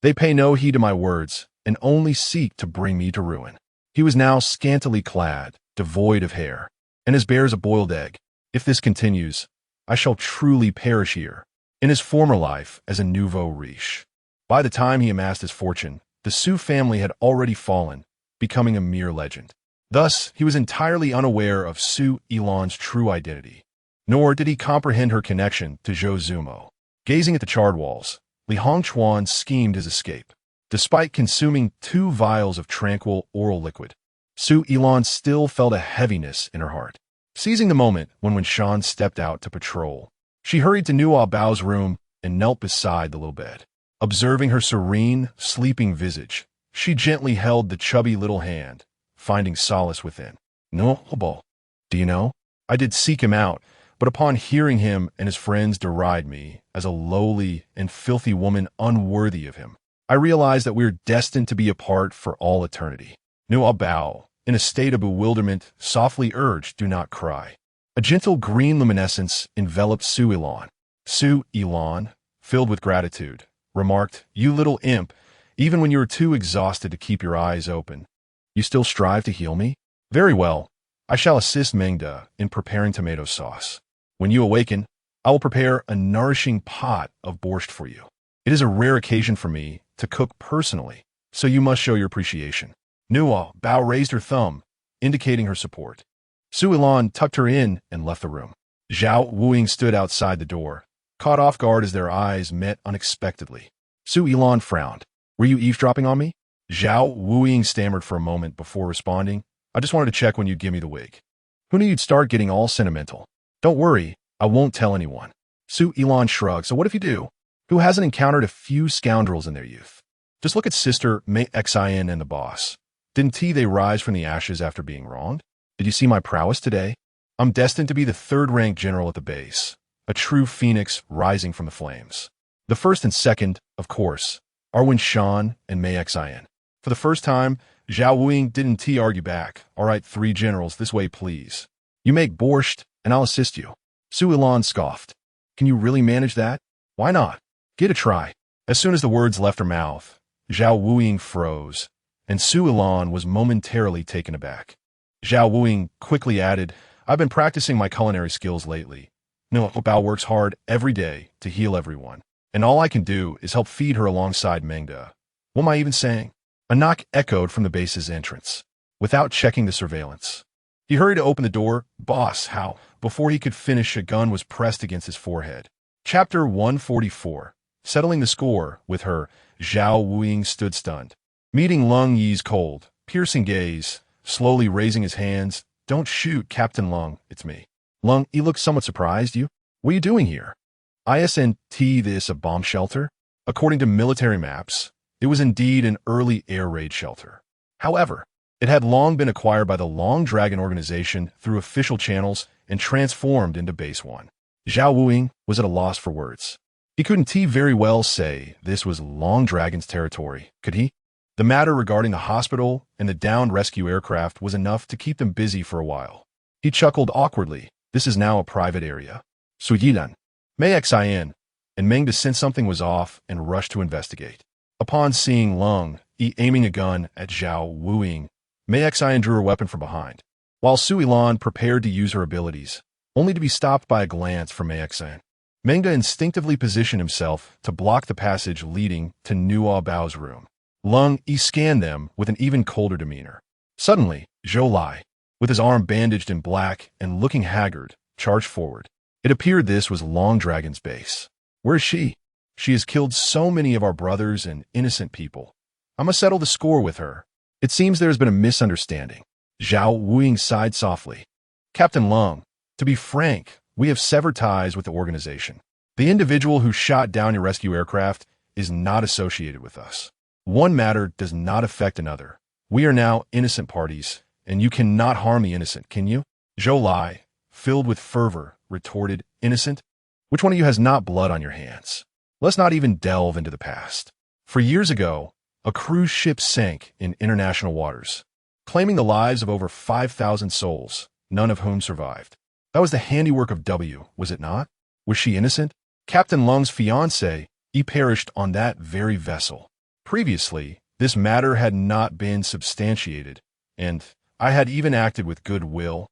They pay no heed to my words and only seek to bring me to ruin." He was now scantily clad, devoid of hair, and as bare as a boiled egg. "If this continues, I shall truly perish here." In his former life as a nouveau riche, by the time he amassed his fortune, the Su family had already fallen, becoming a mere legend. Thus, he was entirely unaware of Su Yilan's true identity, nor did he comprehend her connection to Zhou Zumo. Gazing at the charred walls, Li Hongchuan schemed his escape. Despite consuming 2 vials of tranquil oral liquid, Su Yilan still felt a heaviness in her heart. Seizing the moment when Shan stepped out to patrol, she hurried to Nuobao's room and knelt beside the little bed. Observing her serene, sleeping visage, she gently held the chubby little hand, finding solace within. "Nuobao, do you know? I did seek him out, but upon hearing him and his friends deride me as a lowly and filthy woman unworthy of him, I realized that we are destined to be apart for all eternity." Nuobao, in a state of bewilderment, softly urged, "Do not cry." A gentle green luminescence enveloped Su Yilan. Su Yilan, filled with gratitude, remarked, "You little imp, even when you are too exhausted to keep your eyes open, you still strive to heal me? Very well. I shall assist Mengda in preparing tomato sauce. When you awaken, I will prepare a nourishing pot of borscht for you. It is a rare occasion for me to cook personally, so you must show your appreciation." Nuobao raised her thumb, indicating her support. Su Ilan tucked her in and left the room. Zhao Wuing stood outside the door, caught off guard as their eyes met unexpectedly. Su Ilan frowned. "Were you eavesdropping on me?" Zhao Wuing stammered for a moment before responding. "I just wanted to check when you'd give me the wig." "Who knew you'd start getting all sentimental?" "Don't worry, I won't tell anyone." Su Ilan shrugged. "So what if you do? Who hasn't encountered a few scoundrels in their youth? Just look at Sister Emaciated and the boss. Didn't they rise from the ashes after being wronged? Did you see my prowess today? I'm destined to be the third-ranked general at the base, a true phoenix rising from the flames. The first and second, of course, are Wen Shan and Mei Xian." For the first time, Zhao Wuing didn't argue back. "All right, 3 generals, this way, please. You make borscht, and I'll assist you." Su Ilan scoffed. "Can you really manage that?" "Why not? Get a try." As soon as the words left her mouth, Zhao Wuing froze, and Su Ilan was momentarily taken aback. Zhao Wuing quickly added, "I've been practicing my culinary skills lately. Nuobao works hard every day to heal everyone, and all I can do is help feed her alongside Mengda. What am I even saying?" A knock echoed from the base's entrance. Without checking the surveillance, he hurried to open the door. "Boss, how?" Before he could finish, a gun was pressed against his forehead. Chapter 144. Settling the score with her, Zhao Wuing stood stunned, meeting Lung Yi's cold, piercing gaze, slowly raising his hands. "Don't shoot, Captain Lung, it's me." Lung Yi looked somewhat surprised. What are you doing here?" "Isn't this a bomb shelter?" According to military maps, it was indeed an early air raid shelter. However, it had long been acquired by the Long Dragon organization through official channels and transformed into Base 1. Zhao Wuing was at a loss for words. He couldn't very well say this was Long Dragon's territory, could he? The matter regarding the hospital and the downed rescue aircraft was enough to keep them busy for a while. He chuckled awkwardly. "This is now a private area." Su Yilan, Mei Xian, and Mengda sensed something was off and rushed to investigate. Upon seeing Lung Yi aiming a gun at Zhao Wuing, Mei Xian drew her weapon from behind, while Su Ilan prepared to use her abilities, only to be stopped by a glance from Mei Xian. Mengda instinctively positioned himself to block the passage leading to Nuobao's room. Lung Yi scanned them with an even colder demeanor. Suddenly, Zhou Lai, with his arm bandaged in black and looking haggard, charged forward. It appeared this was Long Dragon's base. "Where is she? She has killed so many of our brothers and innocent people. I must settle the score with her. It seems there has been a misunderstanding." Zhao Wuing sighed softly. "Captain Lung, to be frank, we have severed ties with the organization. The individual who shot down your rescue aircraft is not associated with us. One matter does not affect another. We are now innocent parties, and you cannot harm the innocent, can you?" Zhou Lai, filled with fervor, retorted, "Innocent? Which one of you has not blood on your hands? Let's not even delve into the past. For years ago, a cruise ship sank in international waters, claiming the lives of over 5,000 souls, none of whom survived. That was the handiwork of W, was it not? Was she innocent? Captain Lung's fiancé, he perished on that very vessel. Previously, this matter had not been substantiated, and I had even acted with goodwill,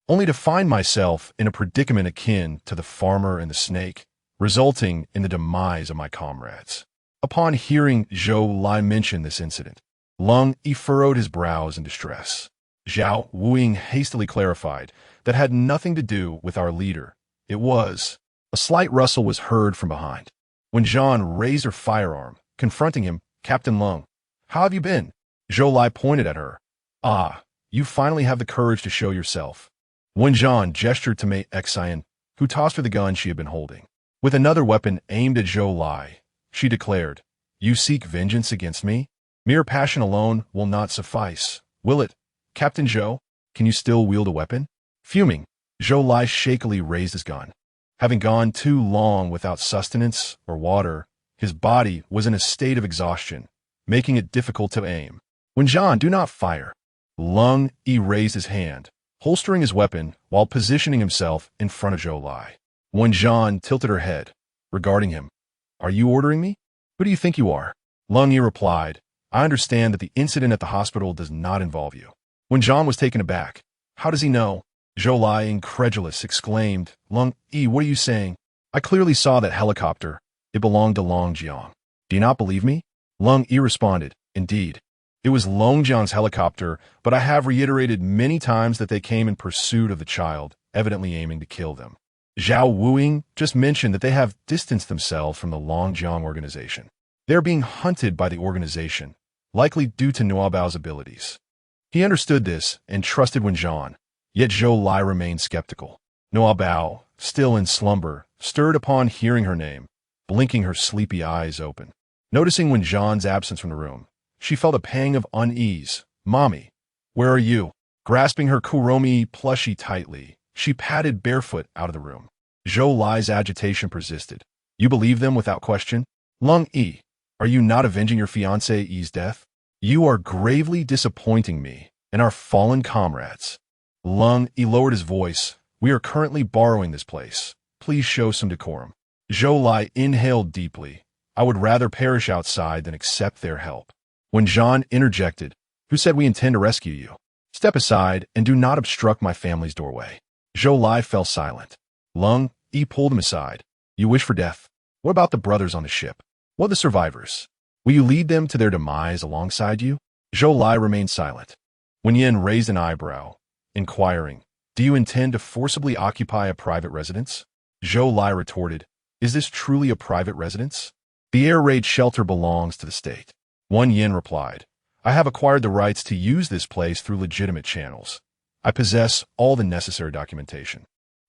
only to find myself in a predicament akin to the farmer and the snake, resulting in the demise of my comrades." Upon hearing Zhou Lai mention this incident, Lung Yi furrowed his brows in distress. Zhao Wuing hastily clarified that had nothing to do with our leader. It was. A slight rustle was heard from behind. When Zhan raised her firearm, confronting him, "Captain Lung, how have you been?" Zhou Lai pointed at her. "Ah, you finally have the courage to show yourself." When Zhan gestured to Mei Xian, who tossed her the gun she had been holding. With another weapon aimed at Zhou Lai, she declared, "You seek vengeance against me? Mere passion alone will not suffice, will it? Captain Zhou, can you still wield a weapon?" Fuming, Zhou Lai shakily raised his gun. Having gone too long without sustenance or water, his body was in a state of exhaustion, making it difficult to aim. "When Zhan, do not fire." Lung Yi raised his hand, holstering his weapon while positioning himself in front of Zhou Lai. When Zhan tilted her head, regarding him, Are you ordering me? Who do you think you are? Lung Yi replied, I understand that the incident at the hospital does not involve you. When John was taken aback, how does he know? Zhou Lai, incredulous, exclaimed, Lung Yi, what are you saying? I clearly saw that helicopter. It belonged to Long Jiang. Do you not believe me? Lung Yi responded, indeed. It was Long Jiang's helicopter, but I have reiterated many times that they came in pursuit of the child, evidently aiming to kill them. Zhao Wuing just mentioned that they have distanced themselves from the Long Jiang organization. They are being hunted by the organization, likely due to Nuobao's abilities. He understood this and trusted Wenjian, yet Zhou Lai remained skeptical. Nuobao, still in slumber, stirred upon hearing her name, blinking her sleepy eyes open. Noticing Wenjian's absence from the room, she felt a pang of unease. Mommy, where are you? Grasping her Kuromi plushie tightly, she padded barefoot out of the room. Zhou Lai's agitation persisted. You believe them without question? Lung Yi, are you not avenging your fiancé Yi's death? You are gravely disappointing me and our fallen comrades. Lung Yi lowered his voice. We are currently borrowing this place. Please show some decorum. Zhou Lai inhaled deeply. I would rather perish outside than accept their help. When Zhan interjected, who said we intend to rescue you? Step aside and do not obstruct my family's doorway. Zhou Lai fell silent. Lung Yi pulled him aside. You wish for death? What about the brothers on the ship? What of the survivors? Will you lead them to their demise alongside you? Zhou Lai remained silent. Wen Yin raised an eyebrow, inquiring, do you intend to forcibly occupy a private residence? Zhou Lai retorted, is this truly a private residence? The air raid shelter belongs to the state. Wen Yin replied, I have acquired the rights to use this place through legitimate channels. I possess all the necessary documentation.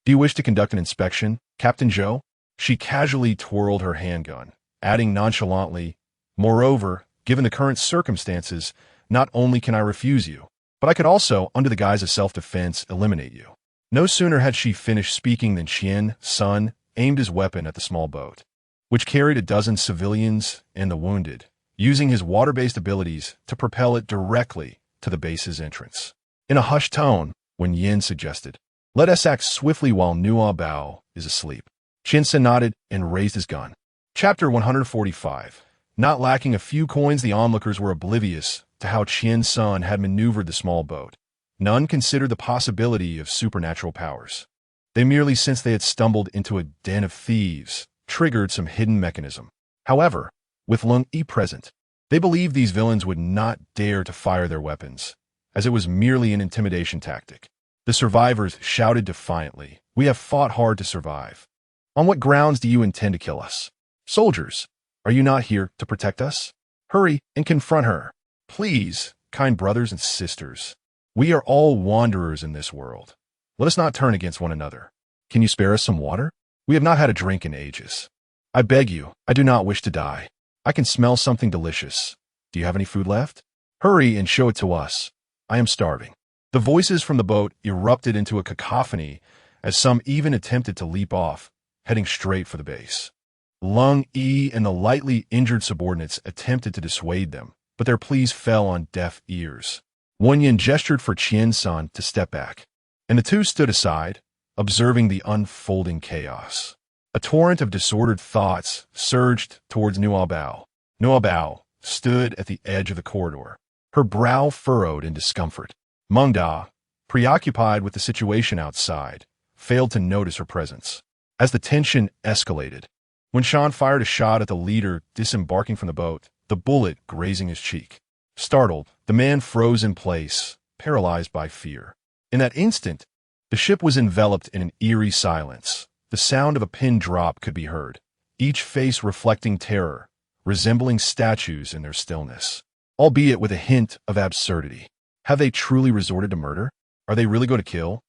Do you wish to conduct an inspection, Captain Zhou? She casually twirled her handgun, adding nonchalantly, moreover, given the current circumstances, not only can I refuse you, but I could also, under the guise of self-defense, eliminate you. No sooner had she finished speaking than Qian, Sun, aimed his weapon at the small boat, which carried a dozen civilians and the wounded, using his water-based abilities to propel it directly to the base's entrance. In a hushed tone, Wen Yin suggested, let us act swiftly while Nuobao is asleep. Qian Sen nodded and raised his gun. Chapter 145. Not lacking a few coins, the onlookers were oblivious to how Qian Sun had maneuvered the small boat. None considered the possibility of supernatural powers. They merely sensed they had stumbled into a den of thieves, triggered some hidden mechanism. However, with Lung Yi present, they believed these villains would not dare to fire their weapons, as it was merely an intimidation tactic. The survivors shouted defiantly, we have fought hard to survive. On what grounds do you intend to kill us? Soldiers, are you not here to protect us? Hurry and confront her. Please, kind brothers and sisters. We are all wanderers in this world. Let us not turn against one another. Can you spare us some water? We have not had a drink in ages. I beg you, I do not wish to die. I can smell something delicious. Do you have any food left? Hurry and show it to us. I am starving. The voices from the boat erupted into a cacophony as some even attempted to leap off, heading straight for the base. Lung Yi and the lightly injured subordinates attempted to dissuade them, but their pleas fell on deaf ears. Wen Yin gestured for Qian San to step back, and the two stood aside, observing the unfolding chaos. A torrent of disordered thoughts surged towards Nuobao. Nuobao stood at the edge of the corridor, her brow furrowed in discomfort. Meng Da, preoccupied with the situation outside, failed to notice her presence. As the tension escalated, when Shan fired a shot at the leader disembarking from the boat, the bullet grazing his cheek. Startled, the man froze in place, paralyzed by fear. In that instant, the ship was enveloped in an eerie silence. The sound of a pin drop could be heard, each face reflecting terror, resembling statues in their stillness, albeit with a hint of absurdity. Have they truly resorted to murder? Are they really going to kill?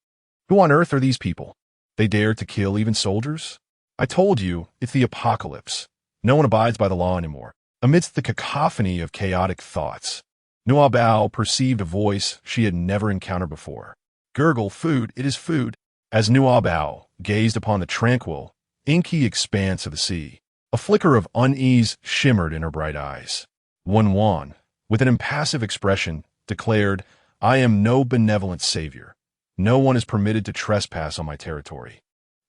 Who on earth are these people? They dare to kill even soldiers? I told you, it's the apocalypse. No one abides by the law anymore. Amidst the cacophony of chaotic thoughts, Nuobao perceived a voice she had never encountered before. Gurgle, food, it is food. As Nuobao gazed upon the tranquil, inky expanse of the sea, a flicker of unease shimmered in her bright eyes. Wan, with an impassive expression, declared, I am no benevolent savior. No one is permitted to trespass on my territory.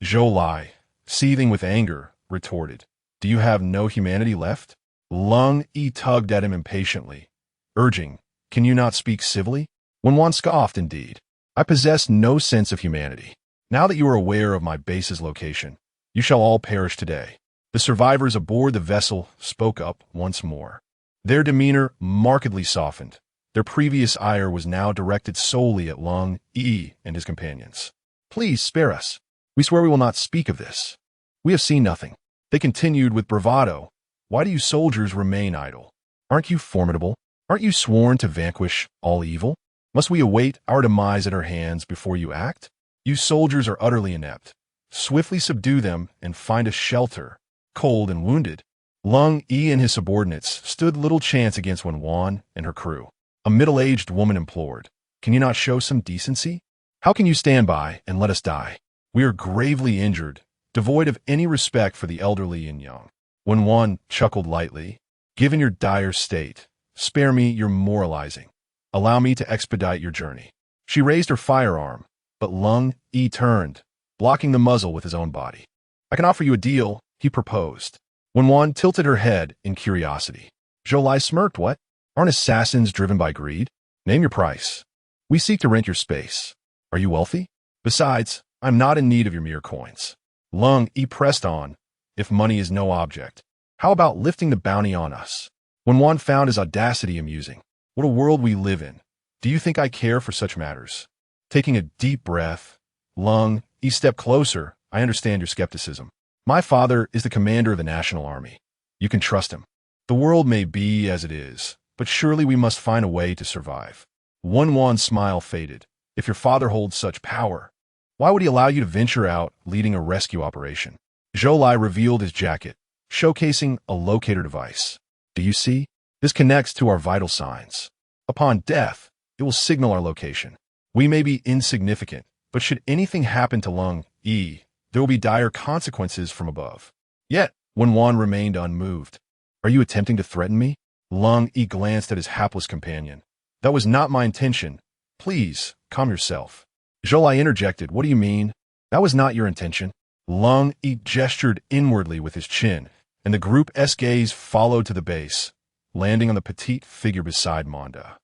Zhou Lai, seething with anger, retorted, Do you have no humanity left? Lung Yi tugged at him impatiently, urging, can you not speak civilly? When scoffed, indeed. I possess no sense of humanity. Now that you are aware of my base's location, you shall all perish today. The survivors aboard the vessel spoke up once more. Their demeanor markedly softened. Their previous ire was now directed solely at Lung Yi and his companions. Please spare us. We swear we will not speak of this. We have seen nothing. They continued with bravado. Why do you soldiers remain idle? Aren't you formidable? Aren't you sworn to vanquish all evil? Must we await our demise at our hands before you act? You soldiers are utterly inept. Swiftly subdue them and find a shelter, cold and wounded. Lung Yi and his subordinates stood little chance against Wen and her crew. A middle-aged woman implored, can you not show some decency? How can you stand by and let us die? We are gravely injured, devoid of any respect for the elderly and young. Wen chuckled lightly, given your dire state, spare me your moralizing. Allow me to expedite your journey. She raised her firearm, but Lung Yi turned, blocking the muzzle with his own body. I can offer you a deal, he proposed. Wen tilted her head in curiosity. Zhou Lai smirked. What? Aren't assassins driven by greed? Name your price. We seek to rent your space. Are you wealthy? Besides, I'm not in need of your mere coins. Lung Yi pressed on. If money is no object, how about lifting the bounty on us? Wen found his audacity amusing. What a world we live in. Do you think I care for such matters? Taking a deep breath, Lung Yi stepped closer. I understand your skepticism. My father is the commander of the National Army. You can trust him. The world may be as it is, but surely we must find a way to survive. Wen's smile faded. If your father holds such power, why would he allow you to venture out leading a rescue operation? Zhou Lai revealed his jacket, showcasing a locator device. Do you see? This connects to our vital signs. Upon death, it will signal our location. We may be insignificant, but should anything happen to Lung Yi, there will be dire consequences from above. Yet, Wen remained unmoved. Are you attempting to threaten me? Lung Yi glanced at his hapless companion. That was not my intention. Please, calm yourself. Zhou Lai interjected. What do you mean? That was not your intention. Lung Yi gestured inwardly with his chin, and the group's gaze followed to the base, landing on the petite figure beside Manda.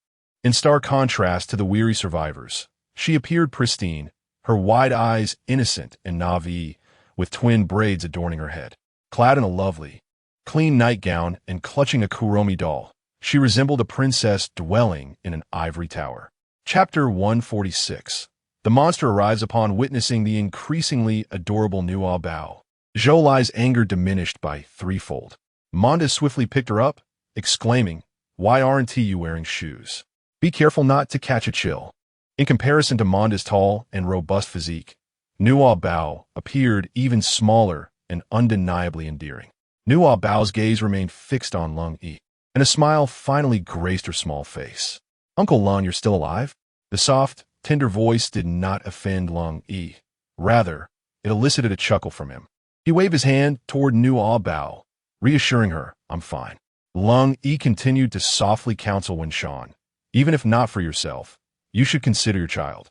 In stark contrast to the weary survivors, she appeared pristine, her wide eyes innocent and naive, with twin braids adorning her head. Clad in a lovely, clean nightgown and clutching a Kuromi doll, she resembled a princess dwelling in an ivory tower. Chapter 146. The monster arrives upon witnessing the increasingly adorable Nuobao. Zhou Lai's anger diminished by threefold. Manda swiftly picked her up, exclaiming, why aren't you wearing shoes? Be careful not to catch a chill. In comparison to Manda's tall and robust physique, Nuobao appeared even smaller and undeniably endearing. Nuobao's gaze remained fixed on Lung Yi, and a smile finally graced her small face. Uncle Lung, you're still alive? The soft, tender voice did not offend Lung Yi. Rather, it elicited a chuckle from him. He waved his hand toward Nuobao, reassuring her, I'm fine. Lung Yi continued to softly counsel Wenshan, even if not for yourself, you should consider your child.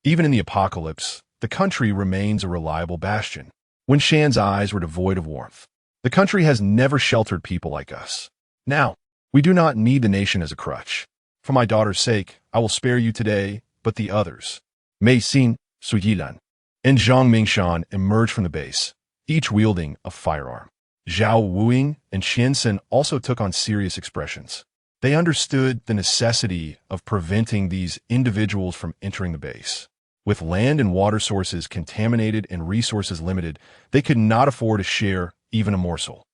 Even in the apocalypse, the country remains a reliable bastion. Wenshan's eyes were devoid of warmth. The country has never sheltered people like us. Now, we do not need the nation as a crutch. For my daughter's sake, I will spare you today, but the others. Mei Xin, Su Yilan, and Zhang Mingshan emerged from the base, each wielding a firearm. Zhao Wuing and Qiansen also took on serious expressions. They understood the necessity of preventing these individuals from entering the base. With land and water sources contaminated and resources limited, they could not afford to share even a morsel.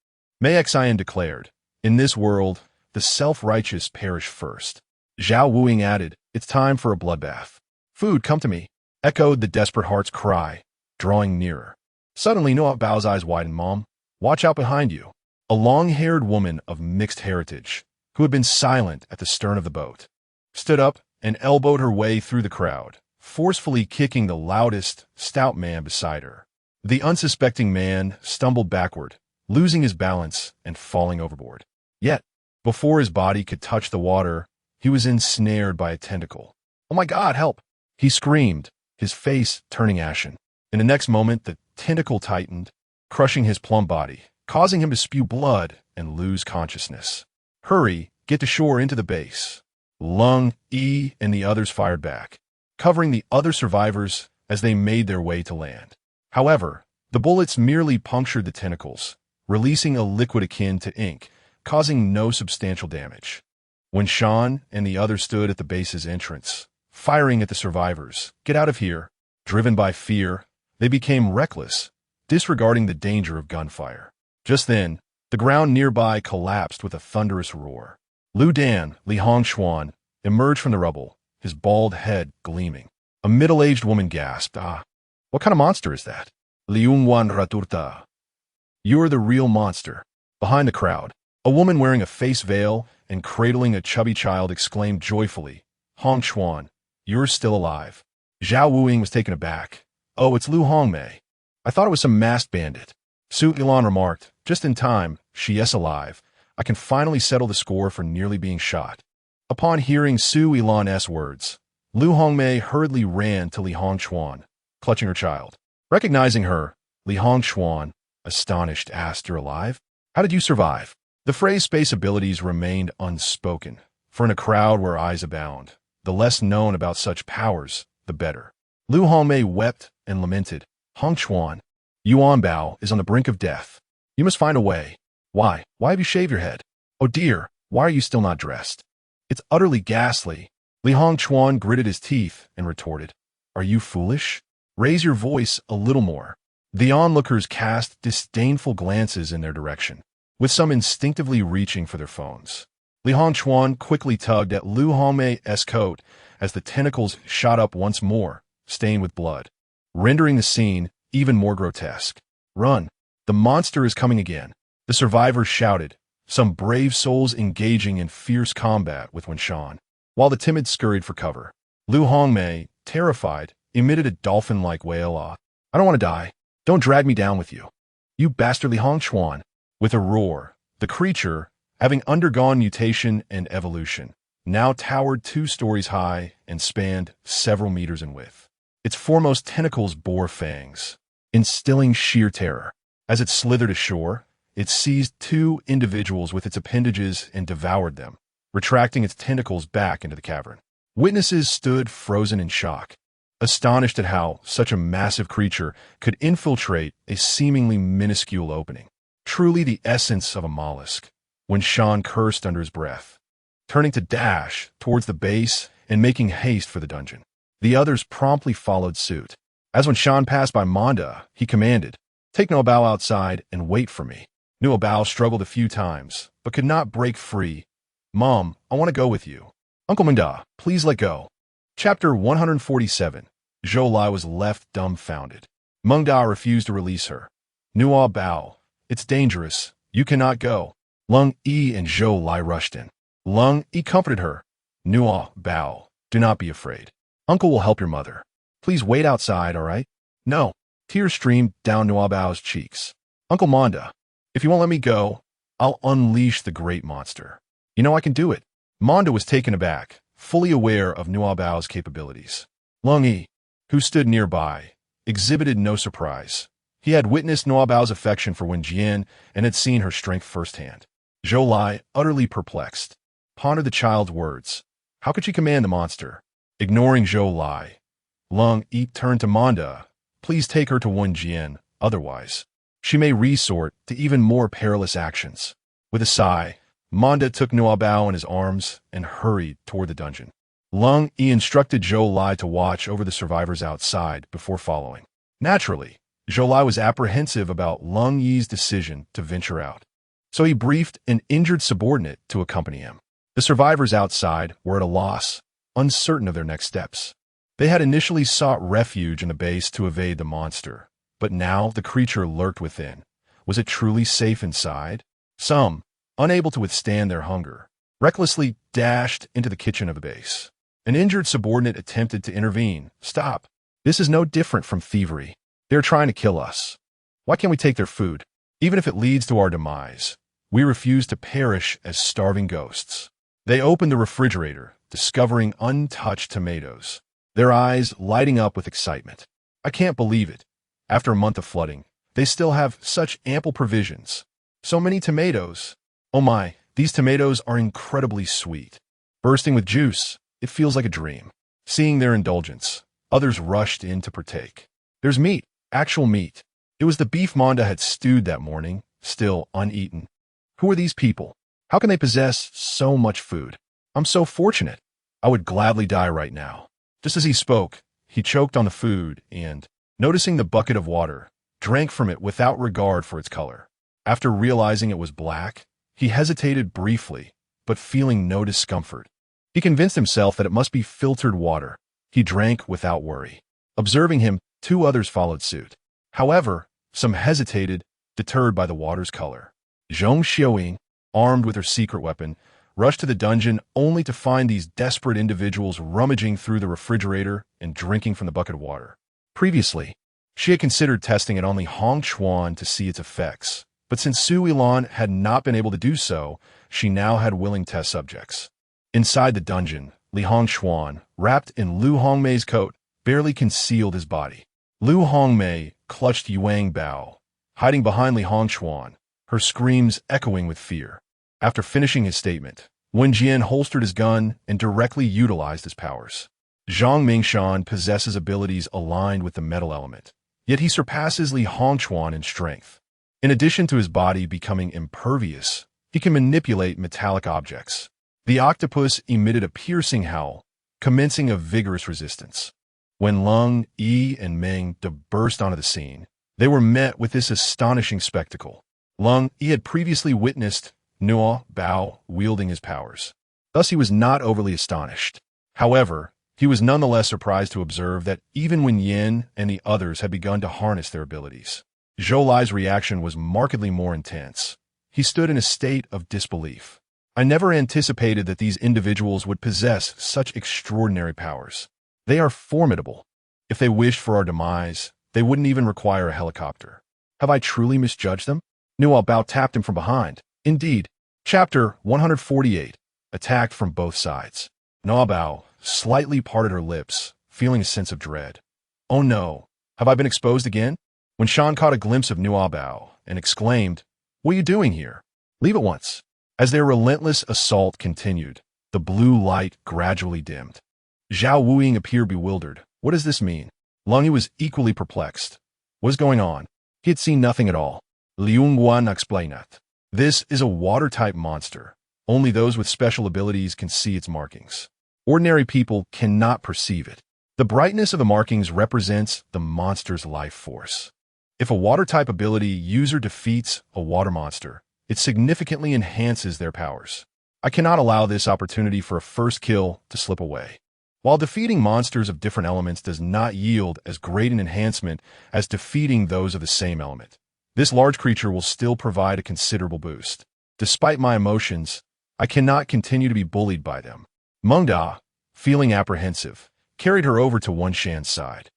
Mei Xian declared, in this world, the self-righteous perish first. Zhao Wuing added, it's time for a bloodbath. Food, come to me, echoed the desperate heart's cry, drawing nearer. Suddenly, Nuobao's eyes widened. Mom, watch out behind you. A long-haired woman of mixed heritage, who had been silent at the stern of the boat, stood up and elbowed her way through the crowd, forcefully kicking the loudest, stout man beside her. The unsuspecting man stumbled backward, losing his balance and falling overboard. Yet, before his body could touch the water, he was ensnared by a tentacle. Oh my God, help! He screamed, his face turning ashen. In the next moment, the tentacle tightened, crushing his plump body, causing him to spew blood and lose consciousness. Hurry, get to shore into the base. Lung, E, and the others fired back, covering the other survivors as they made their way to land. However, the bullets merely punctured the tentacles, releasing a liquid akin to ink, causing no substantial damage. When Sean and the others stood at the base's entrance, firing at the survivors, "Get out of here!" Driven by fear, they became reckless, disregarding the danger of gunfire. Just then, the ground nearby collapsed with a thunderous roar. Lu Dan, Li Hongxuan, emerged from the rubble, his bald head gleaming. A middle-aged woman gasped, "Ah, what kind of monster is that?" Liungwan Raturta. "You're the real monster." Behind the crowd, a woman wearing a face veil and cradling a chubby child exclaimed joyfully, "Hongxuan, you're still alive." Zhao Wuing was taken aback. "Oh, it's Lu Hongmei. I thought it was some masked bandit." Su Ilan remarked, "Just in time, she is alive. I can finally settle the score for nearly being shot." Upon hearing Su Ilan's words, Lu Hongmei hurriedly ran to Li Hongxuan, clutching her child. Recognizing her, Li Hongxuan, astonished, asked, "You're alive? How did you survive?" The phrase space abilities remained unspoken, for in a crowd where eyes abound, the less known about such powers, the better. Lu Hongmei wept and lamented, "Hongxuan, Nuobao is on the brink of death. You must find a way. Why? Why have you shaved your head? Oh dear, why are you still not dressed?" "It's utterly ghastly." Li Hongxuan gritted his teeth and retorted, "Are you foolish? Raise your voice a little more." The onlookers cast disdainful glances in their direction, with some instinctively reaching for their phones. Li Hongxuan quickly tugged at Lu Hongmei's coat as the tentacles shot up once more, stained with blood, rendering the scene even more grotesque. "Run! The monster is coming again!" The survivors shouted, some brave souls engaging in fierce combat with Wenshan, while the timid scurried for cover. Lu Hongmei, terrified, emitted a dolphin-like wail. "I don't want to die. Don't drag me down with you. You bastardly Hongxuan." With a roar, the creature, having undergone mutation and evolution, now towered 2 stories high and spanned several meters in width. Its foremost tentacles bore fangs, instilling sheer terror. As it slithered ashore, it seized 2 individuals with its appendages and devoured them, retracting its tentacles back into the cavern. Witnesses stood frozen in shock, astonished at how such a massive creature could infiltrate a seemingly minuscule opening. Truly the essence of a mollusk. When Sean cursed under his breath, turning to dash towards the base and making haste for the dungeon. The others promptly followed suit. As when Sean passed by Manda, he commanded, "Take Nuobao outside and wait for me." Nuobao struggled a few times, but could not break free. "Mom, I want to go with you." "Uncle Manda, please let go." Chapter 147. Zhou Lai was left dumbfounded. Meng Da refused to release her. "Nuobao, it's dangerous. You cannot go." Lung Yi and Zhou Lai rushed in. Lung Yi comforted her. "Nuobao, do not be afraid. Uncle will help your mother. Please wait outside, all right?" "No." Tears streamed down Nuobao's cheeks. "Uncle Manda, if you won't let me go, I'll unleash the great monster. You know I can do it." Manda was taken aback, fully aware of Nuobao's capabilities. Lung Yi, who stood nearby, exhibited no surprise. He had witnessed Nuobao's affection for Wenjian and had seen her strength firsthand. Zhou Lai, utterly perplexed, pondered the child's words. How could she command the monster? Ignoring Zhou Lai, Lung Yi turned to Manda. "Please take her to Wenjian, otherwise she may resort to even more perilous actions." With a sigh, Manda took Nuobao in his arms and hurried toward the dungeon. Lung Yi instructed Zhou Lai to watch over the survivors outside before following. Naturally, Zhou Lai was apprehensive about Lung Yi's decision to venture out, so he briefed an injured subordinate to accompany him. The survivors outside were at a loss, uncertain of their next steps. They had initially sought refuge in the base to evade the monster, but now the creature lurked within. Was it truly safe inside? Some, unable to withstand their hunger, recklessly dashed into the kitchen of the base. An injured subordinate attempted to intervene. "Stop. This is no different from thievery. They're trying to kill us. Why can't we take their food? Even if it leads to our demise, we refuse to perish as starving ghosts." They opened the refrigerator, discovering untouched tomatoes, their eyes lighting up with excitement. "I can't believe it. After a month of flooding, they still have such ample provisions." So many tomatoes. Oh my, these tomatoes are incredibly sweet. Bursting with juice, it feels like a dream. Seeing their indulgence, others rushed in to partake. There's meat, actual meat. It was the beef Monda had stewed that morning, still uneaten. Who are these people? How can they possess so much food? I'm so fortunate. I would gladly die right now. Just as he spoke, he choked on the food and, noticing the bucket of water, drank from it without regard for its color. After realizing it was black, he hesitated briefly, but feeling no discomfort. He convinced himself that it must be filtered water. He drank without worry. Observing him, 2 others followed suit. However, some hesitated, deterred by the water's color. Zhong Xiaoying, armed with her secret weapon, rushed to the dungeon only to find these desperate individuals rummaging through the refrigerator and drinking from the bucket of water. Previously, she had considered testing it on Li Hongchuan to see its effects, but since Su Yilan had not been able to do so, she now had willing test subjects. Inside the dungeon, Li Hongchuan, wrapped in Lu Hongmei's coat, barely concealed his body. Lu Hongmei clutched Nuobao, hiding behind Li Hongchuan, her screams echoing with fear. After finishing his statement, Wen Jian holstered his gun and directly utilized his powers. Zhang Mingshan possesses abilities aligned with the metal element, yet he surpasses Li Hongchuan in strength. In addition to his body becoming impervious, he can manipulate metallic objects. The octopus emitted a piercing howl, commencing a vigorous resistance. When Lung, Yi, and Meng burst onto the scene, they were met with this astonishing spectacle. Lung Yi had previously witnessed Nuobao wielding his powers. Thus he was not overly astonished. However, he was nonetheless surprised to observe that even when Yin and the others had begun to harness their abilities, Zhou Lai's reaction was markedly more intense. He stood in a state of disbelief. I never anticipated that these individuals would possess such extraordinary powers. They are formidable. If they wished for our demise, they wouldn't even require a helicopter. Have I truly misjudged them? Nuobao tapped him from behind. Indeed. Chapter 148. Attacked from both sides. Nuobao slightly parted her lips, feeling a sense of dread. Oh no, have I been exposed again? When Shan caught a glimpse of Nuobao and exclaimed, "What are you doing here? Leave at once." As their relentless assault continued, the blue light gradually dimmed. Zhao Wuying appeared bewildered. What does this mean? Lung Yi was equally perplexed. What is going on? He had seen nothing at all. Liu Guan explained. This is a water-type monster. Only those with special abilities can see its markings. Ordinary people cannot perceive it. The brightness of the markings represents the monster's life force. If a water-type ability user defeats a water monster, it significantly enhances their powers. I cannot allow this opportunity for a first kill to slip away. While defeating monsters of different elements does not yield as great an enhancement as defeating those of the same element, this large creature will still provide a considerable boost. Despite my emotions, I cannot continue to be bullied by them. Meng Da, feeling apprehensive, carried her over to Wen Shan's side.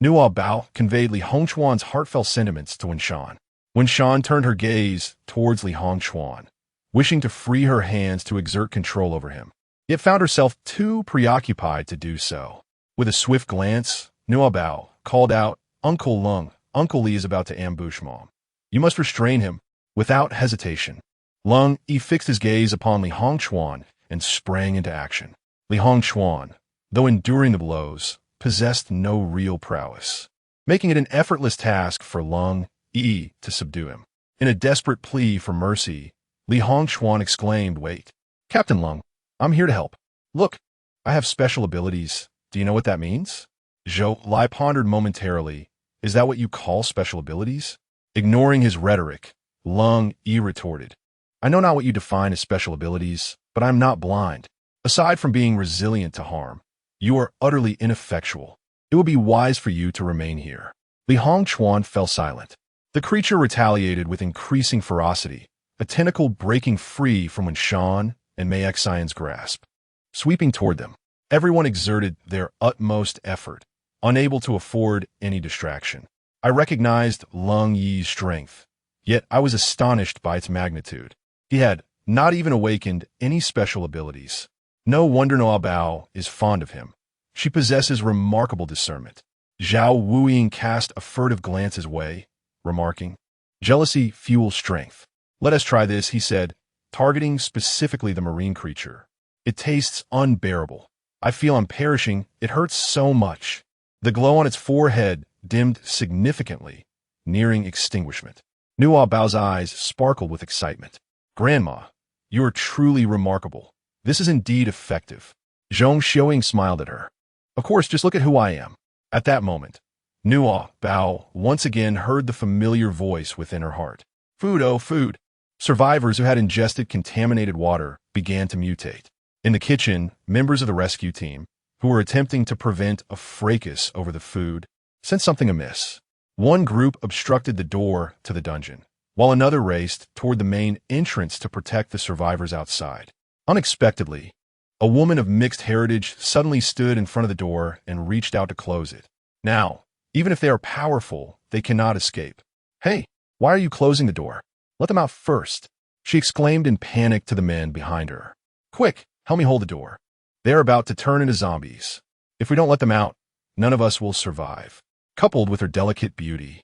Nuobao conveyed Li Hongchuan's heartfelt sentiments to Wen Shan. Wen Shan turned her gaze towards Li Hongchuan, wishing to free her hands to exert control over him, yet found herself too preoccupied to do so. With a swift glance, Nuobao called out, "Uncle Lung, Uncle Li is about to ambush Mom. You must restrain him." Without hesitation, Lung Yi fixed his gaze upon Li Hongchuan and sprang into action. Li Hongchuan, though enduring the blows, possessed no real prowess, making it an effortless task for Lung Yi to subdue him. In a desperate plea for mercy, Li Hongchuan exclaimed, "Wait, Captain Lung, I'm here to help. Look, I have special abilities. Do you know what that means?" Zhou Lai pondered momentarily. "Is that what you call special abilities?" Ignoring his rhetoric, Lung Yi retorted, "I know not what you define as special abilities, but I'm not blind. Aside from being resilient to harm, you are utterly ineffectual. It would be wise for you to remain here." Li Hongchuan fell silent. The creature retaliated with increasing ferocity, a tentacle breaking free from Wen Shan and Mei Xian's grasp. Sweeping toward them, everyone exerted their utmost effort, unable to afford any distraction. I recognized Lung Yi's strength, yet I was astonished by its magnitude. He had not even awakened any special abilities. No wonder Nuobao is fond of him. She possesses remarkable discernment. Zhao Wuying cast a furtive glance his way, remarking, "Jealousy fuels strength." Let us try this, he said, targeting specifically the marine creature. It tastes unbearable. I feel I'm perishing. It hurts so much. The glow on its forehead dimmed significantly, nearing extinguishment. Nuobao's eyes sparkled with excitement. Grandma, you are truly remarkable. This is indeed effective. Zhong Xiaoying smiled at her. Of course, just look at who I am. At that moment, Nuobao once again heard the familiar voice within her heart. Food, oh food. Survivors who had ingested contaminated water began to mutate. In the kitchen, members of the rescue team, who were attempting to prevent a fracas over the food, sensed something amiss. One group obstructed the door to the dungeon, while another raced toward the main entrance to protect the survivors outside. Unexpectedly, a woman of mixed heritage suddenly stood in front of the door and reached out to close it. Now, even if they are powerful, they cannot escape. Hey, why are you closing the door? Let them out first, she exclaimed in panic to the men behind her. Quick, help me hold the door. They are about to turn into zombies. If we don't let them out, none of us will survive. Coupled with her delicate beauty,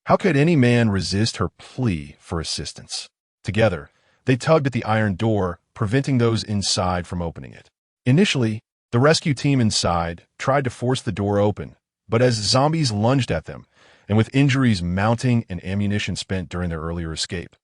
how could any man resist her plea for assistance? Together, they tugged at the iron door, preventing those inside from opening it. Initially, the rescue team inside tried to force the door open, but as zombies lunged at them, and with injuries mounting and ammunition spent during their earlier escape,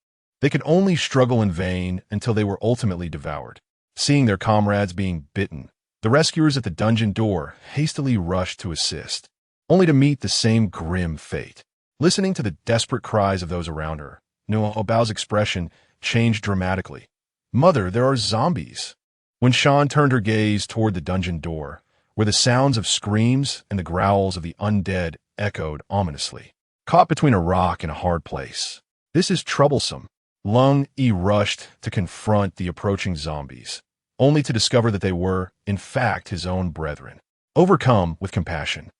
they could only struggle in vain until they were ultimately devoured. Seeing their comrades being bitten, the rescuers at the dungeon door hastily rushed to assist, only to meet the same grim fate. Listening to the desperate cries of those around her, Nuobao's expression changed dramatically. Mother, there are zombies. When Shan turned her gaze toward the dungeon door, where the sounds of screams and the growls of the undead echoed ominously, caught between a rock and a hard place. This is troublesome. Lung Yi rushed to confront the approaching zombies, only to discover that they were, in fact, his own brethren. Overcome with compassion,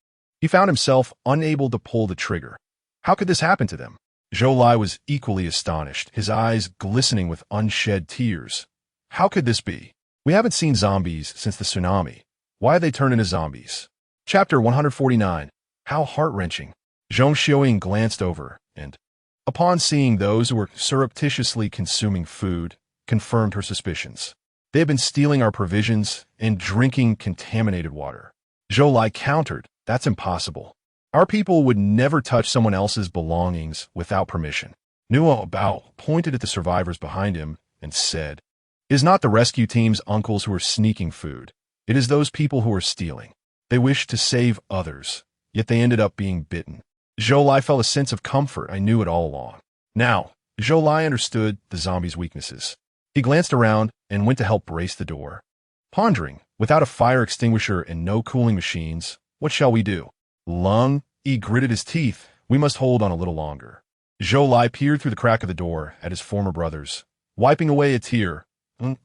he found himself unable to pull the trigger. How could this happen to them? Zhou Lai was equally astonished, his eyes glistening with unshed tears. How could this be? We haven't seen zombies since the tsunami. Why have they turned into zombies? Chapter 149. How heart-wrenching. Zhong Xiaoying glanced over and, upon seeing those who were surreptitiously consuming food, confirmed her suspicions. They have been stealing our provisions and drinking contaminated water. Zhou Lai countered, that's impossible. Our people would never touch someone else's belongings without permission. Nuobao pointed at the survivors behind him and said, It is not the rescue team's uncles who are sneaking food. It is those people who are stealing. They wish to save others, yet they ended up being bitten. Zhou Lai felt a sense of comfort. I knew it all along. Now, Zhou Lai understood the zombie's weaknesses. He glanced around and went to help brace the door. Pondering, without a fire extinguisher and no cooling machines, what shall we do? Lung Yi gritted his teeth. We must hold on a little longer. Zhou Lai peered through the crack of the door at his former brothers, wiping away a tear.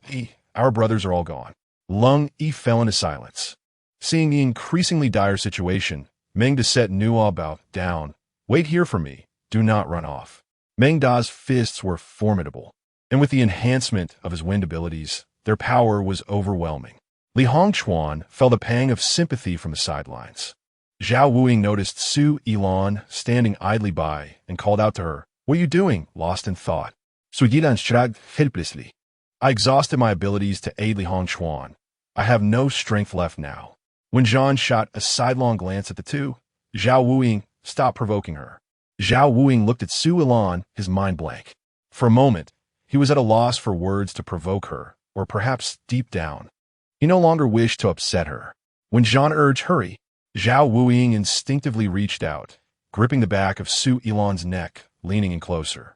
Yi, our brothers are all gone. Lung Yi fell into silence. Seeing the increasingly dire situation, Meng Da set Nuobao down. Wait here for me. Do not run off. Meng Da's fists were formidable, and with the enhancement of his wind abilities, their power was overwhelming. Li Hongchuan felt a pang of sympathy from the sidelines. Zhao Wuing noticed Su Yilan standing idly by and called out to her, What are you doing? Lost in thought. Su Yilan shrugged helplessly. I exhausted my abilities to aid Li Hongchuan. I have no strength left now. When Zhan shot a sidelong glance at the two, Zhao Wuing stopped provoking her. Zhao Wuing looked at Su Yilan, his mind blank. For a moment, he was at a loss for words to provoke her, or perhaps deep down, he no longer wished to upset her. When Zhan urged hurry, Zhao Wuing instinctively reached out, gripping the back of Su Yilan's neck, leaning in closer.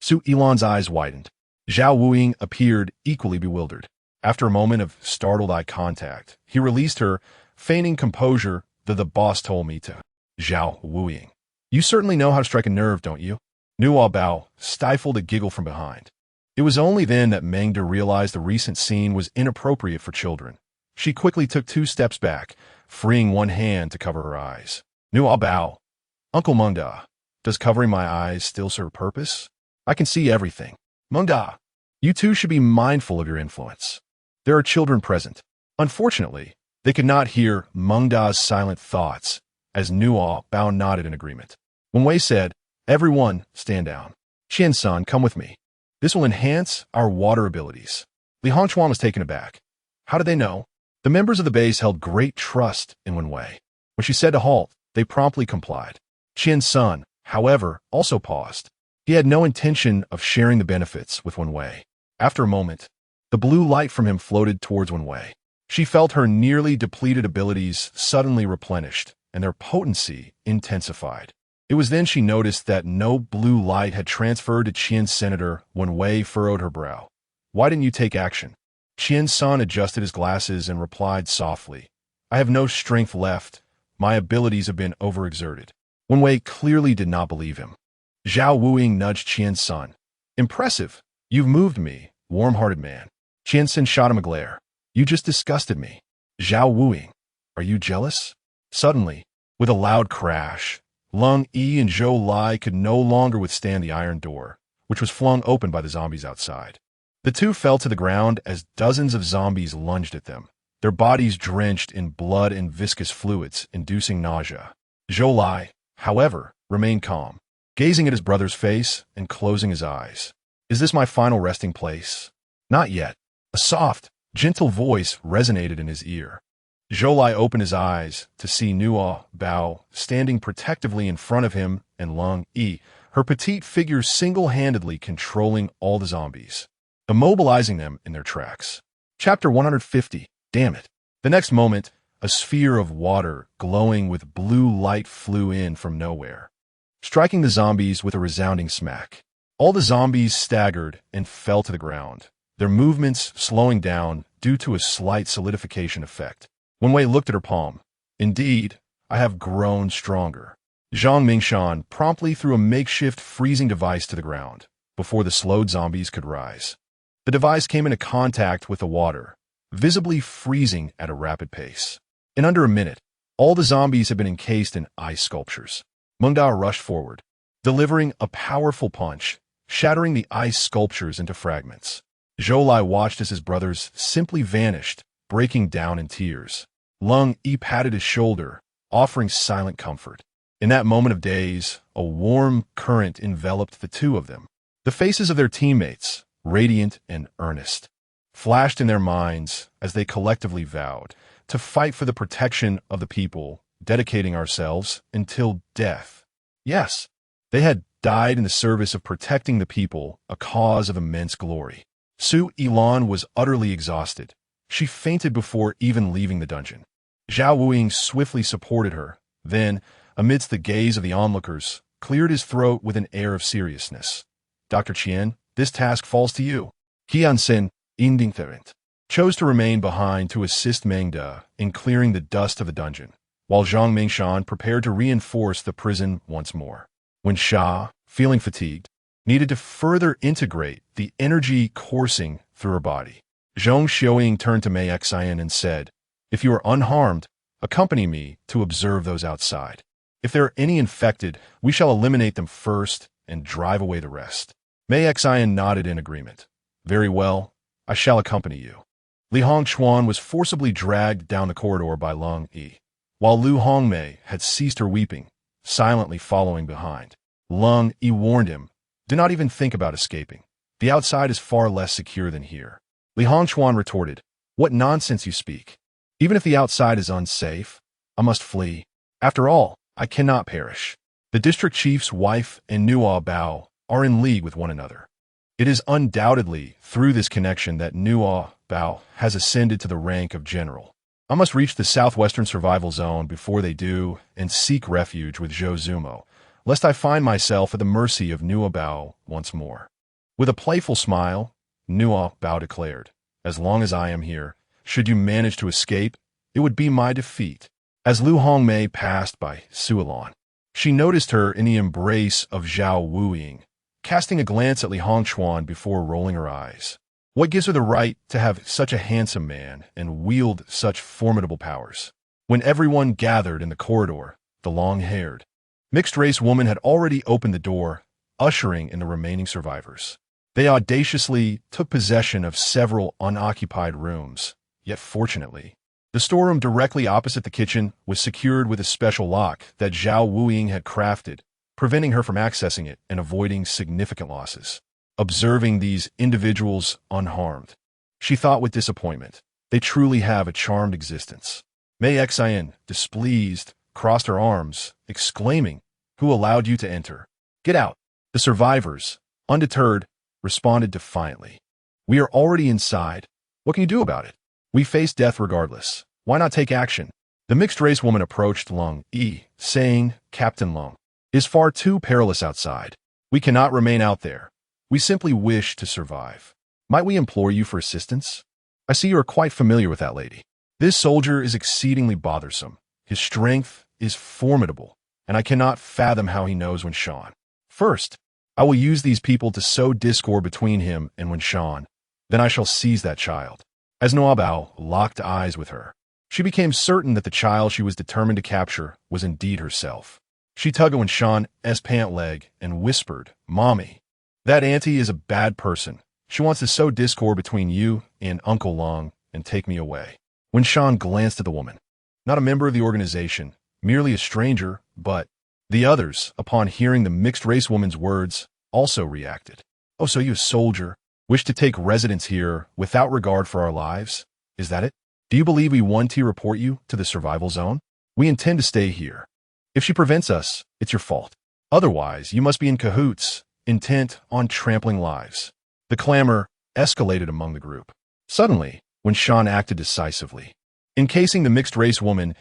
Su Yilan's eyes widened. Zhao Wuing appeared equally bewildered. After a moment of startled eye contact, he released her, feigning composure. The boss told me to. Zhao Wuing. You certainly know how to strike a nerve, don't you? Nuobao stifled a giggle from behind. It was only then that Meng Da realized the recent scene was inappropriate for children. She quickly took 2 steps back, freeing one hand to cover her eyes. Nuobao. Uncle Meng Da, does covering my eyes still serve purpose? I can see everything. Meng Da, you too should be mindful of your influence. There are children present. Unfortunately, they could not hear Meng Da's silent thoughts, as Nuobao nodded in agreement. When Wei said, Everyone, stand down. Qian-san, come with me. This will enhance our water abilities. Li Hongchuan was taken aback. How did they know? The members of the base held great trust in Wenwei. When she said to halt, they promptly complied. Qian's son, however, also paused. He had no intention of sharing the benefits with Wenwei. After a moment, the blue light from him floated towards Wenwei. She felt her nearly depleted abilities suddenly replenished, and their potency intensified. It was then she noticed that no blue light had transferred to Qian's senator. Wenwei furrowed her brow. Why didn't you take action? Qian's son adjusted his glasses and replied softly, I have no strength left. My abilities have been overexerted. Wenwei clearly did not believe him. Zhao Wuying nudged Qian's son. Impressive. You've moved me, warm-hearted man. Qiansen shot him a glare. You just disgusted me. Zhao Wuying. Are you jealous? Suddenly, with a loud crash, Lung Yi and Zhou Lai could no longer withstand the iron door, which was flung open by the zombies outside. The two fell to the ground as dozens of zombies lunged at them, their bodies drenched in blood and viscous fluids, inducing nausea. Zhou Lai, however, remained calm, gazing at his brother's face and closing his eyes. Is this my final resting place? Not yet. A soft, gentle voice resonated in his ear. Zhou Lai opened his eyes to see Nuobao standing protectively in front of him and Lung Yi, her petite figure single-handedly controlling all the zombies, immobilizing them in their tracks. Chapter 150. Damn it. The next moment, a sphere of water glowing with blue light flew in from nowhere, striking the zombies with a resounding smack. All the zombies staggered and fell to the ground, their movements slowing down due to a slight solidification effect. Wenwei looked at her palm. Indeed, I have grown stronger. Zhang Mingshan promptly threw a makeshift freezing device to the ground before the slowed zombies could rise. The device came into contact with the water, visibly freezing at a rapid pace. In under a minute, all the zombies had been encased in ice sculptures. Meng Dao rushed forward, delivering a powerful punch, shattering the ice sculptures into fragments. Zhou Lai watched as his brothers simply vanished, breaking down in tears. Lung Yi patted his shoulder, offering silent comfort. In that moment of daze, a warm current enveloped the two of them. The faces of their teammates, radiant and earnest, flashed in their minds as they collectively vowed to fight for the protection of the people, dedicating ourselves until death. Yes, they had died in the service of protecting the people, a cause of immense glory. Su Yilan was utterly exhausted. She fainted before even leaving the dungeon. Zhao Wuying swiftly supported her, then, amidst the gaze of the onlookers, cleared his throat with an air of seriousness. Dr. Qian, this task falls to you. Qiansen, indifferent, chose to remain behind to assist Meng Da in clearing the dust of the dungeon, while Zhang Mingshan prepared to reinforce the prison once more. When Sha, feeling fatigued, needed to further integrate the energy coursing through her body, Zhong Xiaoying turned to Mei Xian and said, If you are unharmed, accompany me to observe those outside. If there are any infected, we shall eliminate them first and drive away the rest. Mei Xian nodded in agreement. Very well, I shall accompany you. Li Hongchuan was forcibly dragged down the corridor by Lung Yi, while Lu Hongmei had ceased her weeping, silently following behind. Lung Yi warned him, do not even think about escaping. The outside is far less secure than here. Li Hongchuan retorted, what nonsense you speak. Even if the outside is unsafe, I must flee. After all, I cannot perish. The district chief's wife and Nuobao are in league with one another. It is undoubtedly through this connection that Nuobao has ascended to the rank of general. I must reach the southwestern survival zone before they do and seek refuge with Zhou Zumo, lest I find myself at the mercy of Nuobao once more. With a playful smile, Nuobao declared, as long as I am here, should you manage to escape, it would be my defeat. As Lu Hongmei passed by Suilan, she noticed her in the embrace of Zhao Wuying, casting a glance at Li Hongchuan before rolling her eyes. What gives her the right to have such a handsome man and wield such formidable powers? When everyone gathered in the corridor, the long-haired, mixed-race woman had already opened the door, ushering in the remaining survivors. They audaciously took possession of several unoccupied rooms, yet fortunately, the storeroom directly opposite the kitchen was secured with a special lock that Zhao Wuying had crafted, preventing her from accessing it and avoiding significant losses. observing these individuals unharmed. She thought with disappointment, they truly have a charmed existence. Mei Xin, displeased, crossed her arms, exclaiming, "Who allowed you to enter? Get out!" The survivors, undeterred, responded defiantly. "We are already inside. What can you do about it? We face death regardless. Why not take action?" The mixed-race woman approached Lung Yi, saying, "Captain Lung, it is far too perilous outside. We cannot remain out there. We simply wish to survive. Might we implore you for assistance? I see you are quite familiar with that lady. This soldier is exceedingly bothersome. His strength is formidable, and I cannot fathom how he knows When Shan. First, I will use these people to sow discord between him and When Shan. Then I shall seize that child." As Nuobao locked eyes with her, she became certain that the child she was determined to capture was indeed herself. She tugged at When Shan's pant leg and whispered, "Mommy, that auntie is a bad person. She wants to sow discord between you and Uncle Long and take me away." When Shan glanced at the woman. Not a member of the organization, merely a stranger, but the others, upon hearing the mixed-race woman's words, also reacted. "Oh, so you, a soldier, wish to take residence here without regard for our lives? Is that it? Do you believe we want to report you to the survival zone? We intend to stay here. If she prevents us, it's your fault. Otherwise, you must be in cahoots, intent on trampling lives." The clamor escalated among the group. Suddenly, When Shan acted decisively, encasing the mixed-race woman's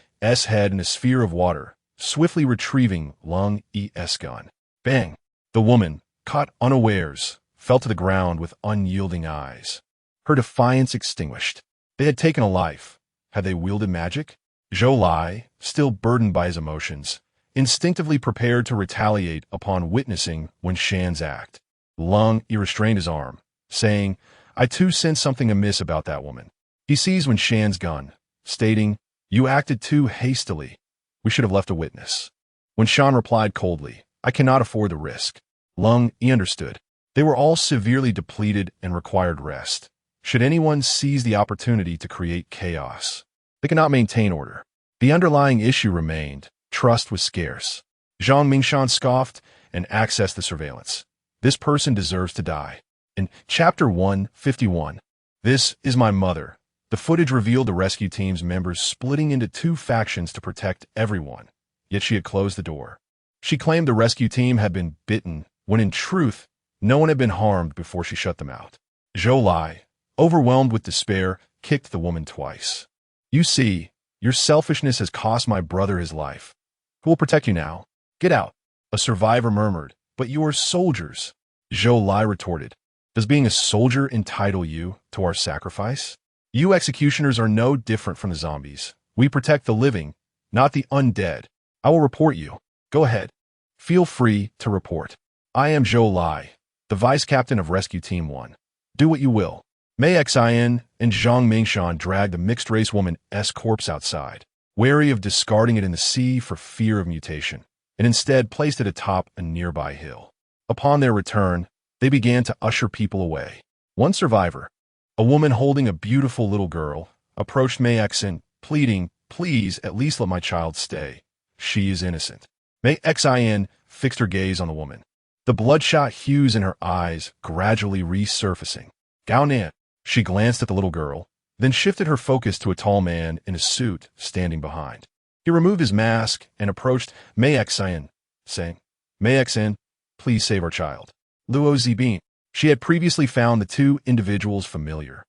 head in a sphere of water, swiftly retrieving Lung Yi's gun. Bang! The woman, caught unawares, fell to the ground with unyielding eyes. Her defiance extinguished. They had taken a life. Had they wielded magic? Zhou Lai, still burdened by his emotions, instinctively prepared to retaliate upon witnessing When Shan's act. Lung Yi restrained his arm, saying, "I too sense something amiss about that woman." He seized When Shan's gun, stating, "You acted too hastily. We should have left a witness." When Shan replied coldly, "I cannot afford the risk." Lung Yi understood. They were all severely depleted and required rest. Should anyone seize the opportunity to create chaos, they could not maintain order. The underlying issue remained. Trust was scarce. Zhang Mingshan scoffed and accessed the surveillance. "This person deserves to die." In Chapter 151, "This is my mother." The footage revealed the rescue team's members splitting into two factions to protect everyone, yet she had closed the door. She claimed the rescue team had been bitten, when in truth, no one had been harmed before she shut them out. Zhou Lai, overwhelmed with despair, kicked the woman twice. "You see, your selfishness has cost my brother his life. Who will protect you now? Get out." A survivor murmured, "But you are soldiers." Zhou Lai retorted, "Does being a soldier entitle you to our sacrifice? You executioners are no different from the zombies. We protect the living, not the undead. I will report you. Go ahead. Feel free to report. I am Zhou Lai, the vice captain of Rescue Team 1. Do what you will." Mei Xin and Zhang Mingshan dragged the mixed-race woman's corpse outside, wary of discarding it in the sea for fear of mutation, and instead placed it atop a nearby hill. Upon their return, they began to usher people away. One survivor, a woman holding a beautiful little girl, approached Mei Xin, pleading, "Please, at least let my child stay. She is innocent." Mei Xin fixed her gaze on the woman, the bloodshot hues in her eyes gradually resurfacing. "Gao Nan." She glanced at the little girl, then shifted her focus to a tall man in a suit standing behind. He removed his mask and approached Mei Xin, saying, "Mei Xin, please save our child." Luo Zibin. She had previously found the two individuals familiar.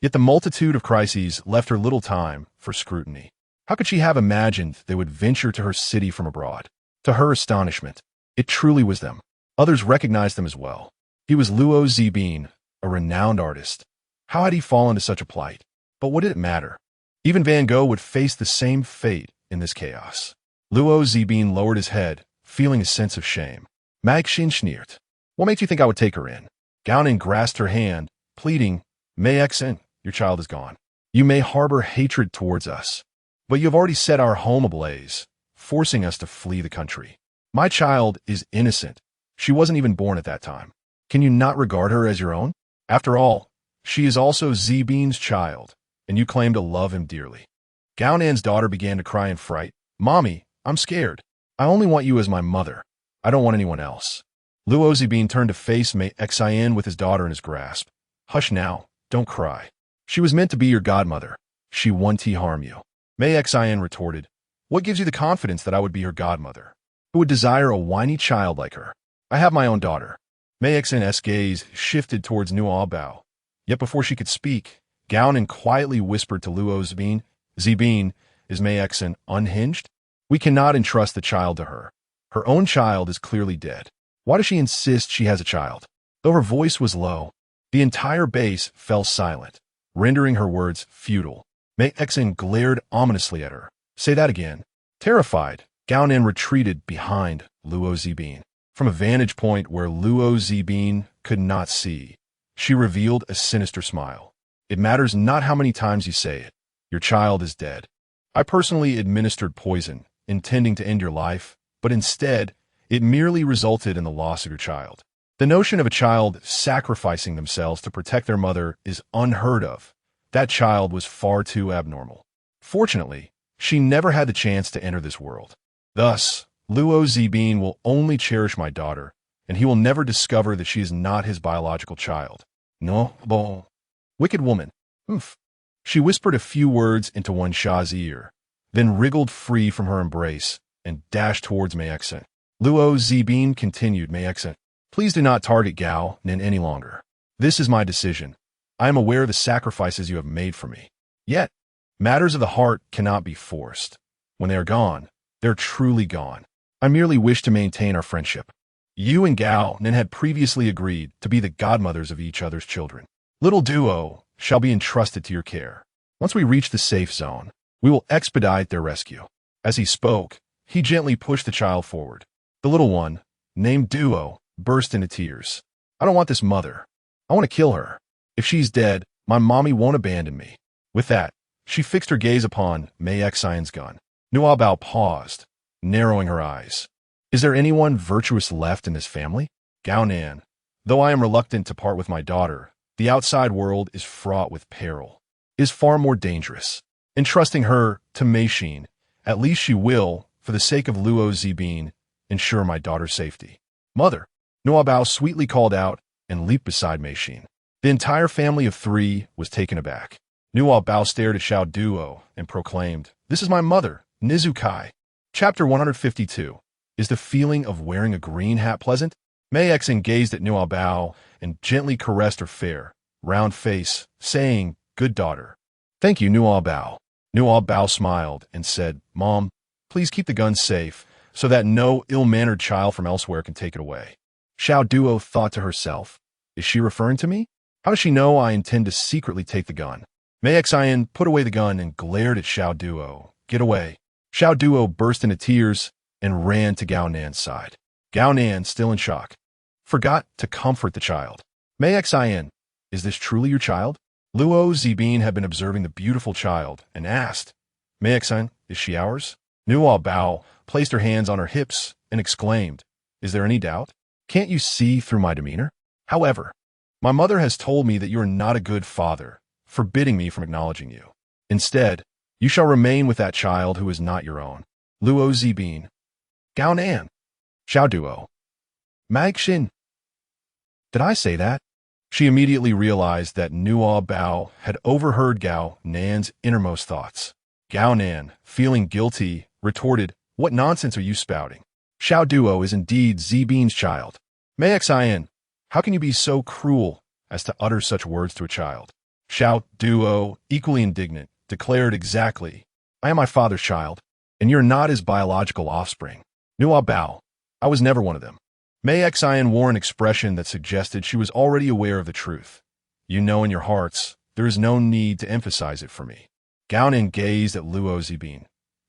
Yet the multitude of crises left her little time for scrutiny. How could she have imagined they would venture to her city from abroad? To her astonishment, it truly was them. Others recognized them as well. He was Luo Zibin, a renowned artist. How had he fallen to such a plight? But what did it matter? Even Van Gogh would face the same fate in this chaos. Luo Zibin lowered his head, feeling a sense of shame. "Mag Xin sneered. What makes you think I would take her in?" Gownan grasped her hand, pleading, "Mei Xin, your child is gone. You may harbor hatred towards us, but you have already set our home ablaze, forcing us to flee the country. My child is innocent. She wasn't even born at that time. Can you not regard her as your own? After all, she is also Zibin's child, and you claim to love him dearly." Gaonan's daughter began to cry in fright. "Mommy, I'm scared. I only want you as my mother. I don't want anyone else." Luo Zibin turned to face Mei Xian with his daughter in his grasp. Hush now, don't cry. She was meant to be your godmother. She won't harm you. Mei Xian retorted, what gives you the confidence that I would be her godmother? Who would desire a whiny child like her? I have my own daughter. Mei Xian's gaze shifted towards Nuobao. Yet before she could speak, Gaonan quietly whispered to Luo Zibin, Zibin, is Mei Xian unhinged? We cannot entrust the child to her. Her own child is clearly dead. Why does she insist she has a child? Though her voice was low, the entire base fell silent, rendering her words futile. Mei Xian glared ominously at her. Say that again. Terrified, Gaonan retreated behind Luo Zibin. From a vantage point where Luo Zibin could not see, she revealed a sinister smile. It matters not how many times you say it. Your child is dead. I personally administered poison, intending to end your life, but instead, it merely resulted in the loss of your child. The notion of a child sacrificing themselves to protect their mother is unheard of. That child was far too abnormal. Fortunately, she never had the chance to enter this world. Thus, Luo Zibin will only cherish my daughter, and he will never discover that she is not his biological child. Nuobao. Wicked woman. Oof. She whispered a few words into Wen Sha's ear, then wriggled free from her embrace and dashed towards Mei Xian. Luo Zibin continued, Mei Xian, please do not target Gao Nin any longer. This is my decision. I am aware of the sacrifices you have made for me. Yet, matters of the heart cannot be forced. When they are gone, they're truly gone. I merely wish to maintain our friendship. You and Gao Nin had previously agreed to be the godmothers of each other's children. Little Duo shall be entrusted to your care. Once we reach the safe zone, we will expedite their rescue. As he spoke, he gently pushed the child forward. The little one, named Duo, burst into tears. I don't want this mother. I want to kill her. If she's dead, my mommy won't abandon me. With that, she fixed her gaze upon Mei Xian's gun. Nuobao paused, narrowing her eyes. Is there anyone virtuous left in this family? Gaonan, though I am reluctant to part with my daughter, the outside world is fraught with peril, is far more dangerous. Entrusting her to Meishin, at least she will, for the sake of Luo Zibin, ensure my daughter's safety. Mother, Nuobao sweetly called out and leaped beside Meishin. The entire family of three was taken aback. Nuobao stared at Xiao Duo and proclaimed, this is my mother, Nizukai. Chapter 152. Is the feeling of wearing a green hat pleasant? Mei Xian gazed at Nuobao and gently caressed her fair, round face, saying, good daughter. Thank you, Nuobao. Nuobao smiled and said, Mom, please keep the gun safe so that no ill-mannered child from elsewhere can take it away. Xiao Duo thought to herself, is she referring to me? How does she know I intend to secretly take the gun? Mei Xian put away the gun and glared at Xiao Duo. Get away. Xiao Duo burst into tears and ran to Gao Nan's side. Gao Nan, still in shock, forgot to comfort the child. Mei Xian, is this truly your child? Luo Zibin had been observing the beautiful child and asked, Mei Xian, is she ours? Nuobao placed her hands on her hips and exclaimed, is there any doubt? Can't you see through my demeanor? However, my mother has told me that you are not a good father, forbidding me from acknowledging you. Instead, you shall remain with that child who is not your own. Luo Zibin. Gao Nan. Xiao Duo. Maxin. Did I say that? She immediately realized that Nuobao had overheard Gao Nan's innermost thoughts. Gao Nan, feeling guilty, retorted, what nonsense are you spouting? Xiao Duo is indeed Zibin's child. Mei Xian, how can you be so cruel as to utter such words to a child? Xiao Duo, equally indignant, declared exactly, I am my father's child, and you're not his biological offspring. Nuobao, I was never one of them. Mei Xian wore an expression that suggested she was already aware of the truth. You know in your hearts, there is no need to emphasize it for me. Gaonan gazed at Luo Zibin.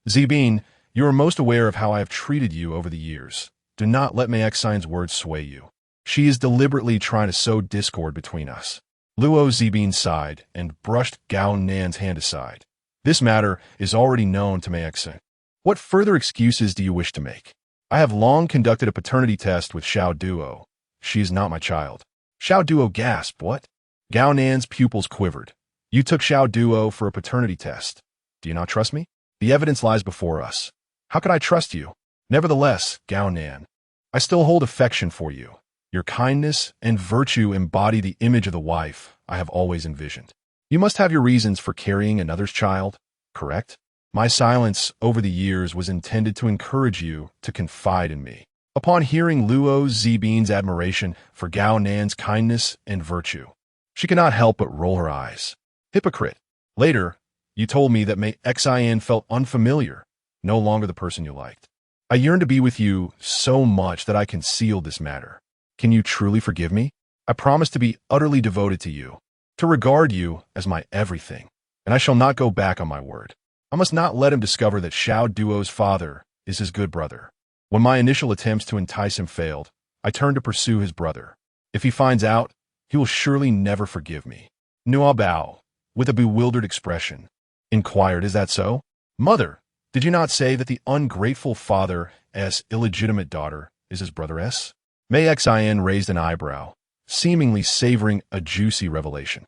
Zibin, you are most aware of how I have treated you over the years. Do not let Mei Xian's words sway you. She is deliberately trying to sow discord between us. Luo Zibin sighed and brushed Gao Nan's hand aside. This matter is already known to Mei Xian. What further excuses do you wish to make? I have long conducted a paternity test with Xiao Duo. She is not my child. Xiao Duo gasped, what? Gao Nan's pupils quivered. You took Xiao Duo for a paternity test. Do you not trust me? The evidence lies before us. How could I trust you? Nevertheless, Gao Nan, I still hold affection for you, Your kindness and virtue embody the image of the wife I have always envisioned. You must have your reasons for carrying another's child, correct? My silence over the years was intended to encourage you to confide in me. Upon hearing Luo Zibin's admiration for Gao Nan's kindness and virtue, she could not help but roll her eyes. Hypocrite. Later, you told me that Mei Xin felt unfamiliar, no longer the person you liked. I yearn to be with you so much that I concealed this matter. Can you truly forgive me? I promise to be utterly devoted to you, to regard you as my everything, and I shall not go back on my word. I must not let him discover that Xiao Duo's father is his good brother. When my initial attempts to entice him failed, I turned to pursue his brother. If he finds out, he will surely never forgive me. Nuobao, with a bewildered expression, inquired, is that so? Mother, did you not say that the ungrateful father's illegitimate daughter is his brother's? Mei Xin raised an eyebrow, seemingly savoring a juicy revelation.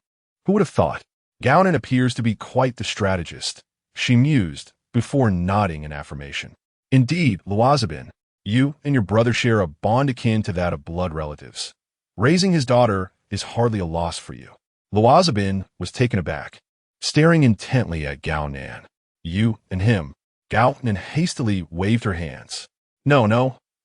Who would have thought? Gao Nan appears to be quite the strategist, she mused, before nodding in affirmation. Indeed, Luozabin, you and your brother share a bond akin to that of blood relatives. Raising his daughter is hardly a loss for you. Luozabin was taken aback, staring intently at Gao Nan. You and him. Gao Nan hastily waved her hands. No,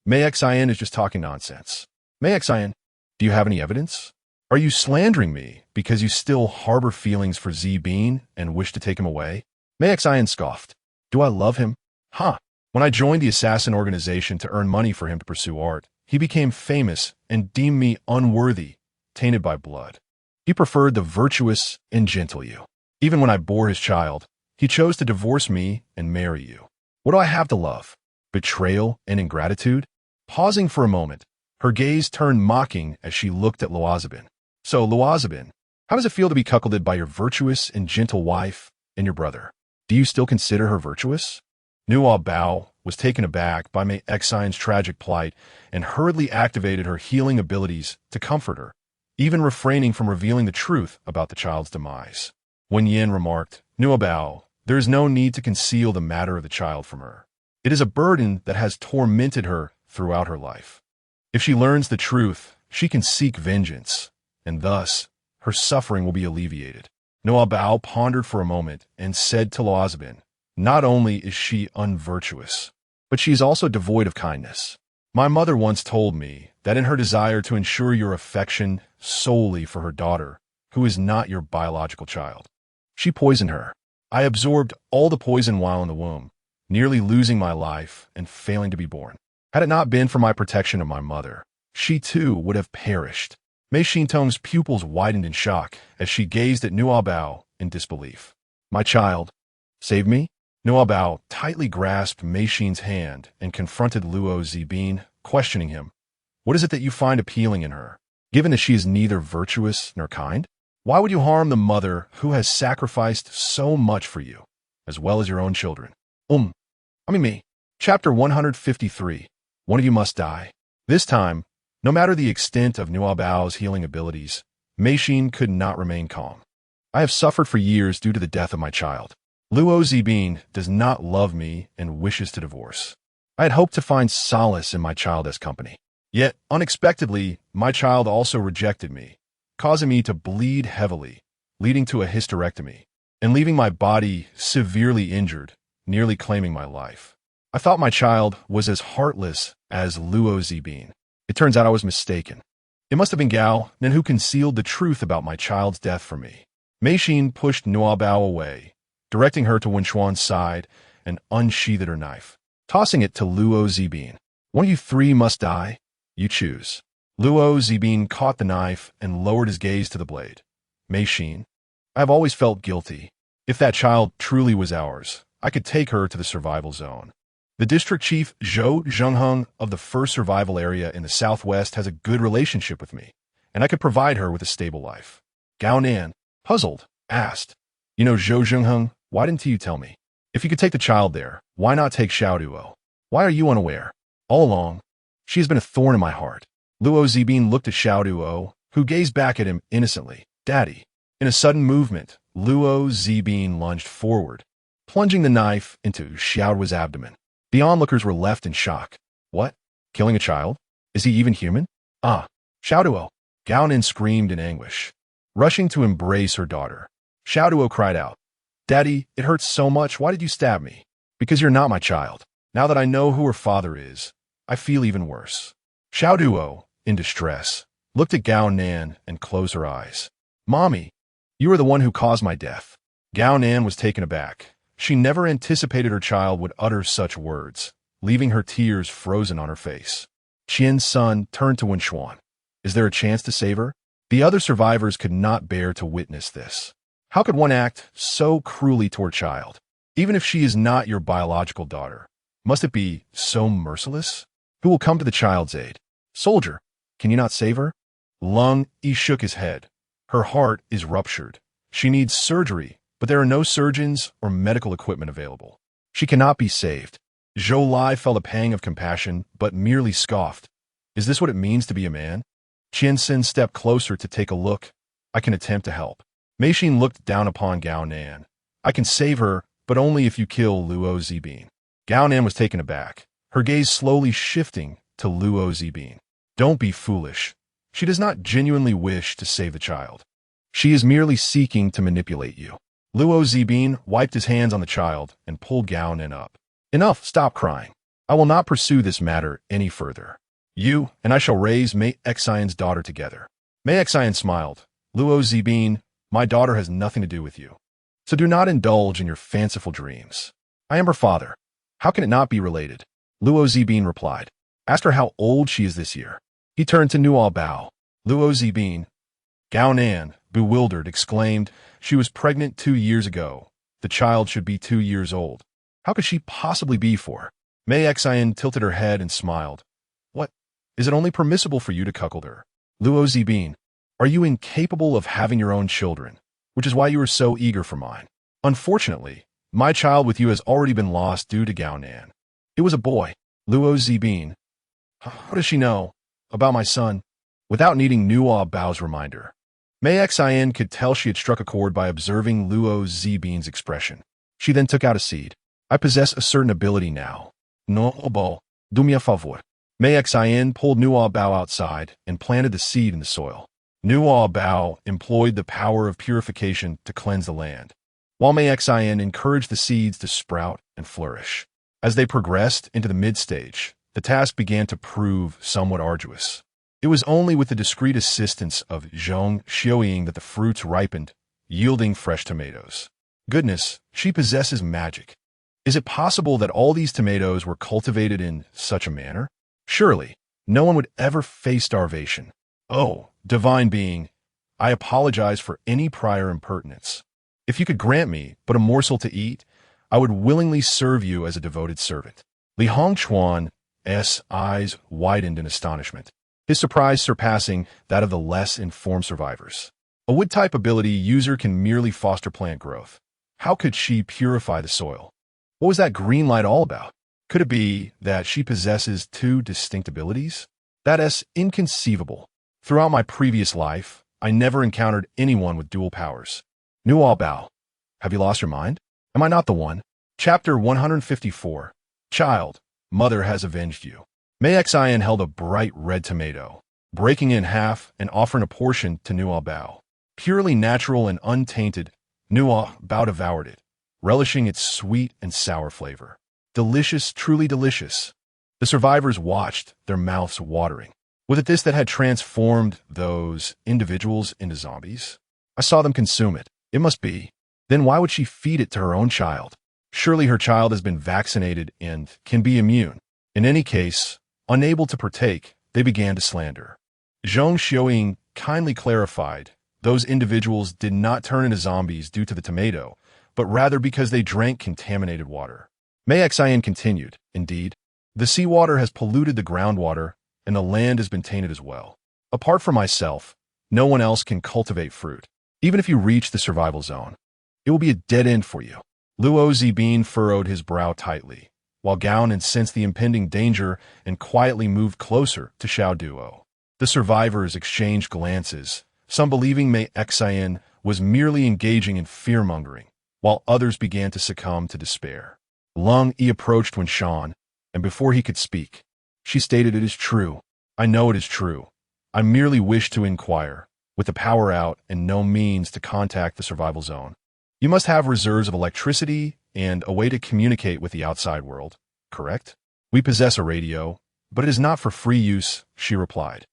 Mei Xin is just talking nonsense. Mei Xin, do you have any evidence? Are you slandering me because you still harbor feelings for Zibin and wish to take him away? Mei Xin scoffed. Do I love him? Huh. When I joined the assassin organization to earn money for him to pursue art, he became famous and deemed me unworthy, tainted by blood. He preferred the virtuous and gentle you. Even when I bore his child, he chose to divorce me and marry you. What do I have to love? Betrayal and ingratitude? Pausing for a moment, her gaze turned mocking as she looked at Luozabin. So, Luozabin, how does it feel to be cuckolded by your virtuous and gentle wife and your brother? Do you still consider her virtuous? Nuobao was taken aback by Mei Xin's tragic plight and hurriedly activated her healing abilities to comfort her, even refraining from revealing the truth about the child's demise. When Yin remarked, Nuobao, there is no need to conceal the matter of the child from her. It is a burden that has tormented her throughout her life. If she learns the truth, she can seek vengeance, and thus her suffering will be alleviated. Nuobao pondered for a moment and said to Luozabin, not only is she unvirtuous, but she is also devoid of kindness. My mother once told me that in her desire to ensure your affection solely for her daughter, who is not your biological child, she poisoned her. I absorbed all the poison while in the womb, nearly losing my life and failing to be born. Had it not been for my protection of my mother, she too would have perished. Mei Xintong's pupils widened in shock as she gazed at Nuobao in disbelief. My child, save me? Nuobao tightly grasped Mei Xin's hand and confronted Luo Zibin, questioning him. What is it that you find appealing in her, given that she is neither virtuous nor kind? Why would you harm the mother who has sacrificed so much for you, as well as your own children? Me. Chapter 153. One of you must die. This time, no matter the extent of Nuobao's healing abilities, Mei Xin could not remain calm. I have suffered for years due to the death of my child. Luo Zibin does not love me and wishes to divorce. I had hoped to find solace in my child as company. Yet, unexpectedly, my child also rejected me, causing me to bleed heavily, leading to a hysterectomy, and leaving my body severely injured, nearly claiming my life. I thought my child was as heartless as Luo Zibin. It turns out I was mistaken. It must have been Gao Nan who concealed the truth about my child's death from me. Mei Xin pushed Nuobao away, directing her to Wenchuan's side and unsheathed her knife, tossing it to Luo Zibin. One of you three must die. You choose. Luo Zibin caught the knife and lowered his gaze to the blade. Mei Xin, I have always felt guilty. If that child truly was ours, I could take her to the survival zone. The district chief Zhou Zhengheng of the first survival area in the southwest has a good relationship with me, and I could provide her with a stable life. Gao Nan, puzzled, asked, You know Zhou Zhengheng, why didn't you tell me? If you could take the child there, why not take Xiao Duo? Why are you unaware? All along, she has been a thorn in my heart. Luo Zibin looked at Xiao Duo, who gazed back at him innocently. Daddy. In a sudden movement, Luo Zibin lunged forward, plunging the knife into Xiao Duo's abdomen. The onlookers were left in shock. What? Killing a child? Is he even human? Ah, Xiaoduo! Gao Nin screamed in anguish, rushing to embrace her daughter. Xiaoduo cried out, Daddy, it hurts so much. Why did you stab me? Because you're not my child. Now that I know who her father is, I feel even worse. Xiaoduo, in distress, looked at Gao Nan and closed her eyes. Mommy, you are the one who caused my death. Gao Nan was taken aback. She never anticipated her child would utter such words, leaving her tears frozen on her face. Qian's son turned to Wenxuan. Is there a chance to save her? The other survivors could not bear to witness this. How could one act so cruelly toward a child? Even if she is not your biological daughter, must it be so merciless? Who will come to the child's aid? Soldier, can you not save her? Lung Yi shook his head. Her heart is ruptured. She needs surgery, but there are no surgeons or medical equipment available. She cannot be saved. Zhou Lai felt a pang of compassion, but merely scoffed. Is this what it means to be a man? Qianxin stepped closer to take a look. I can attempt to help. Mei Xin looked down upon Gao Nan. I can save her, but only if you kill Luo Zibin. Gao Nan was taken aback, her gaze slowly shifting to Luo Zibin. Don't be foolish. She does not genuinely wish to save the child. She is merely seeking to manipulate you. Luo Zibin wiped his hands on the child and pulled Gao Nan up. Enough, stop crying. I will not pursue this matter any further. You and I shall raise Mei Xian's daughter together. Mei Xian smiled. Luo Zibin, my daughter has nothing to do with you. So do not indulge in your fanciful dreams. I am her father. How can it not be related? Luo Zibin replied. Ask her how old she is this year. He turned to Nuobao. Luo Zibin. Gao Nan, bewildered, exclaimed, she was pregnant 2 years ago. The child should be 2 years old. How could she possibly be 4? Mei Xian tilted her head and smiled. What? Is it only permissible for you to cuckold her? Luo Zibin. Are you incapable of having your own children, which is why you were so eager for mine? Unfortunately, my child with you has already been lost due to Gao Nan. It was a boy. Luo Zibin. How does she know about my son? Without needing Nuobao's reminder, Mei Xian could tell she had struck a chord by observing Luo Zibin's expression. She then took out a seed. I possess a certain ability now. Nuobao, do me a favor. Mei Xian pulled Nuobao outside and planted the seed in the soil. Nuobao employed the power of purification to cleanse the land, while Mei Xian encouraged the seeds to sprout and flourish. As they progressed into the mid-stage, the task began to prove somewhat arduous. It was only with the discreet assistance of Zhong Xiuying that the fruits ripened, yielding fresh tomatoes. Goodness, she possesses magic. Is it possible that all these tomatoes were cultivated in such a manner? Surely, no one would ever face starvation. Oh, divine being, I apologize for any prior impertinence. If you could grant me but a morsel to eat, I would willingly serve you as a devoted servant. Li Hongchuan's eyes widened in astonishment, his surprise surpassing that of the less informed survivors. A wood-type ability user can merely foster plant growth. How could she purify the soil? What was that green light all about? Could it be that she possesses 2 distinct abilities? That is inconceivable. Throughout my previous life, I never encountered anyone with dual powers. Nuobao, have you lost your mind? Am I not the one? Chapter 154. Child, mother has avenged you. Mei Xian held a bright red tomato, breaking it in half and offering a portion to Nuobao. Purely natural and untainted, Nuobao devoured it, relishing its sweet and sour flavor. Delicious, truly delicious. The survivors watched, their mouths watering. Was it this that had transformed those individuals into zombies? I saw them consume it. It must be. Then why would she feed it to her own child? Surely her child has been vaccinated and can be immune. In any case, unable to partake, they began to slander. Zhong Xiuying kindly clarified, those individuals did not turn into zombies due to the tomato, but rather because they drank contaminated water. Mei Xian continued, indeed, the seawater has polluted the groundwater, and the land has been tainted as well. Apart from myself, no one else can cultivate fruit. Even if you reach the survival zone, it will be a dead end for you. Luo Zibin furrowed his brow tightly, while Gao Nin sensed the impending danger and quietly moved closer to Xiaoduo. The survivors exchanged glances, some believing Mei Xian was merely engaging in fear-mongering, while others began to succumb to despair. Lung Yi approached Wenxuan, and before he could speak, she stated, it is true. I know it is true. I merely wish to inquire, with the power out and no means to contact the survival zone. You must have reserves of electricity and a way to communicate with the outside world, correct? We possess a radio, but it is not for free use, she replied.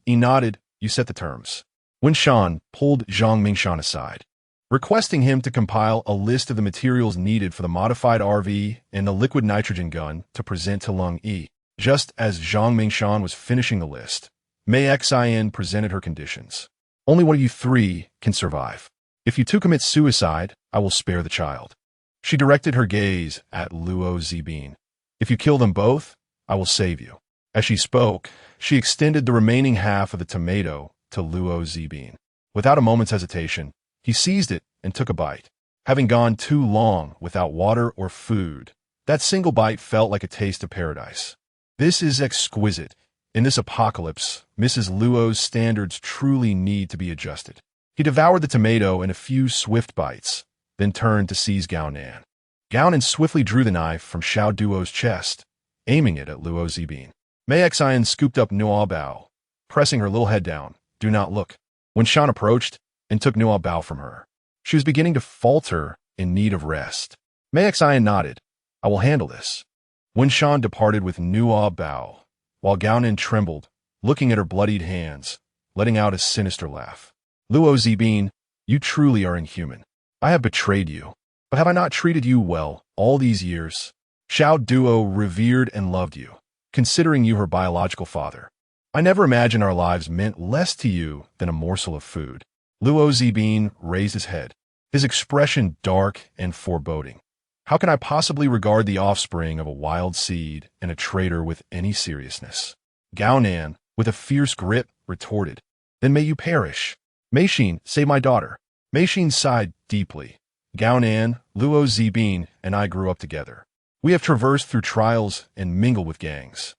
He nodded. You set the terms. Wen Shan pulled Zhang Mingshan aside, requesting him to compile a list of the materials needed for the modified RV and the liquid nitrogen gun to present to Lung Yi. Just as Zhang Mingshan was finishing the list, Mei Xin presented her conditions. Only one of you three can survive. If you two commit suicide, I will spare the child. She directed her gaze at Luo Zibin. If you kill them both, I will save you. As she spoke, she extended the remaining half of the tomato to Luo Zibin. Without a moment's hesitation, he seized it and took a bite. Having gone too long without water or food, that single bite felt like a taste of paradise. This is exquisite. In this apocalypse, Mrs. Luo's standards truly need to be adjusted. He devoured the tomato in a few swift bites, then turned to seize Gao Nan. Gao Nan swiftly drew the knife from Xiao Duo's chest, aiming it at Luo Zibin. Mei Xian scooped up Nuobao, pressing her little head down. Do not look. When Shan approached and took Nuobao from her, she was beginning to falter in need of rest. Mei Xian nodded. I will handle this. When Shan departed with Nuobao, while Gao Nan trembled, looking at her bloodied hands, letting out a sinister laugh. Luo Zibin, you truly are inhuman. I have betrayed you, but have I not treated you well all these years? Xiao Duo revered and loved you, considering you her biological father. I never imagined our lives meant less to you than a morsel of food. Luo Zibin raised his head, his expression dark and foreboding. How can I possibly regard the offspring of a wild seed and a traitor with any seriousness? Gao Nan, with a fierce grip, retorted, Then may you perish. Mei Xin, save my daughter. Mei Xin sighed deeply. Gao Nan, Luo Zibin, and I grew up together. We have traversed through trials and mingled with gangs.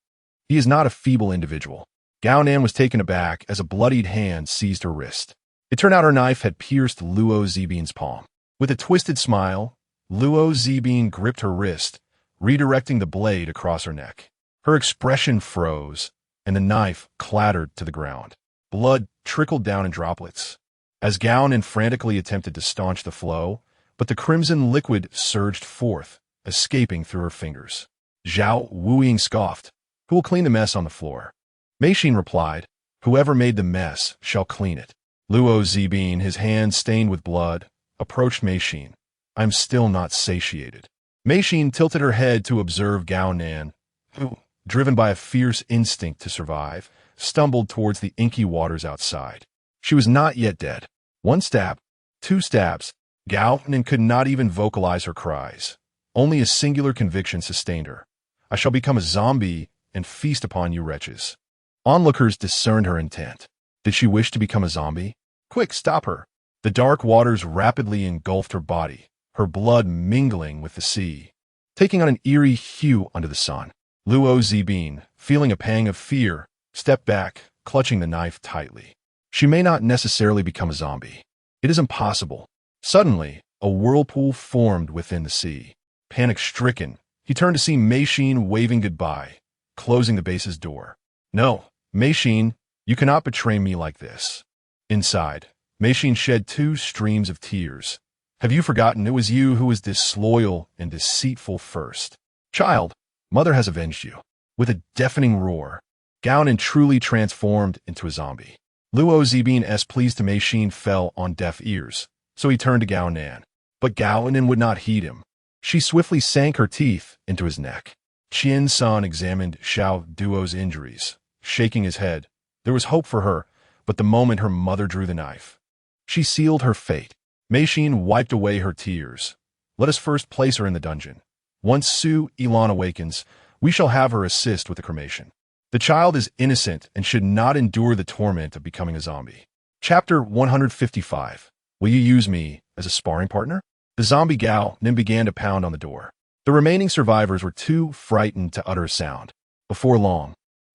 He is not a feeble individual. Gao Nan was taken aback as a bloodied hand seized her wrist. It turned out her knife had pierced Luo Zibin's palm. With a twisted smile, Luo Zibin gripped her wrist, redirecting the blade across her neck. Her expression froze, and the knife clattered to the ground. Blood trickled down in droplets. As Gao Nan frantically attempted to staunch the flow, but the crimson liquid surged forth, escaping through her fingers. Zhao Wuying scoffed, Who will clean the mess on the floor? Mei Xin replied, Whoever made the mess shall clean it. Luo Zibin, his hands stained with blood, approached Mei Xin. I'm still not satiated. Mei Xin tilted her head to observe Gao Nan, who, driven by a fierce instinct to survive, stumbled towards the inky waters outside. She was not yet dead. One stab, two stabs. Gao Nan could not even vocalize her cries. Only a singular conviction sustained her. I shall become a zombie and feast upon you wretches. Onlookers discerned her intent. Did she wish to become a zombie? Quick, stop her. The dark waters rapidly engulfed her body, her blood mingling with the sea, taking on an eerie hue under the sun. Luo Zibin, feeling a pang of fear, stepped back, clutching the knife tightly. She may not necessarily become a zombie. It is impossible. Suddenly, a whirlpool formed within the sea. Panic-stricken, he turned to see Mei Xin waving goodbye, closing the base's door. No, Mei Xin, you cannot betray me like this. Inside, Mei Xin shed 2 streams of tears. Have you forgotten it was you who was disloyal and deceitful first? Child, mother has avenged you. With a deafening roar, Gao Nan truly transformed into a zombie. Luo Zibin's pleas to Mei Xin fell on deaf ears, so he turned to Gao Nan. But Gao Nan would not heed him. She swiftly sank her teeth into his neck. Qian San examined Xiao Duo's injuries, shaking his head. There was hope for her, but the moment her mother drew the knife, she sealed her fate. Mei Xin wiped away her tears. Let us first place her in the dungeon. Once Su Ilan awakens, we shall have her assist with the cremation. The child is innocent and should not endure the torment of becoming a zombie. Chapter 155. Will you use me as a sparring partner? The zombie Gao Nan began to pound on the door. The remaining survivors were too frightened to utter a sound. Before long,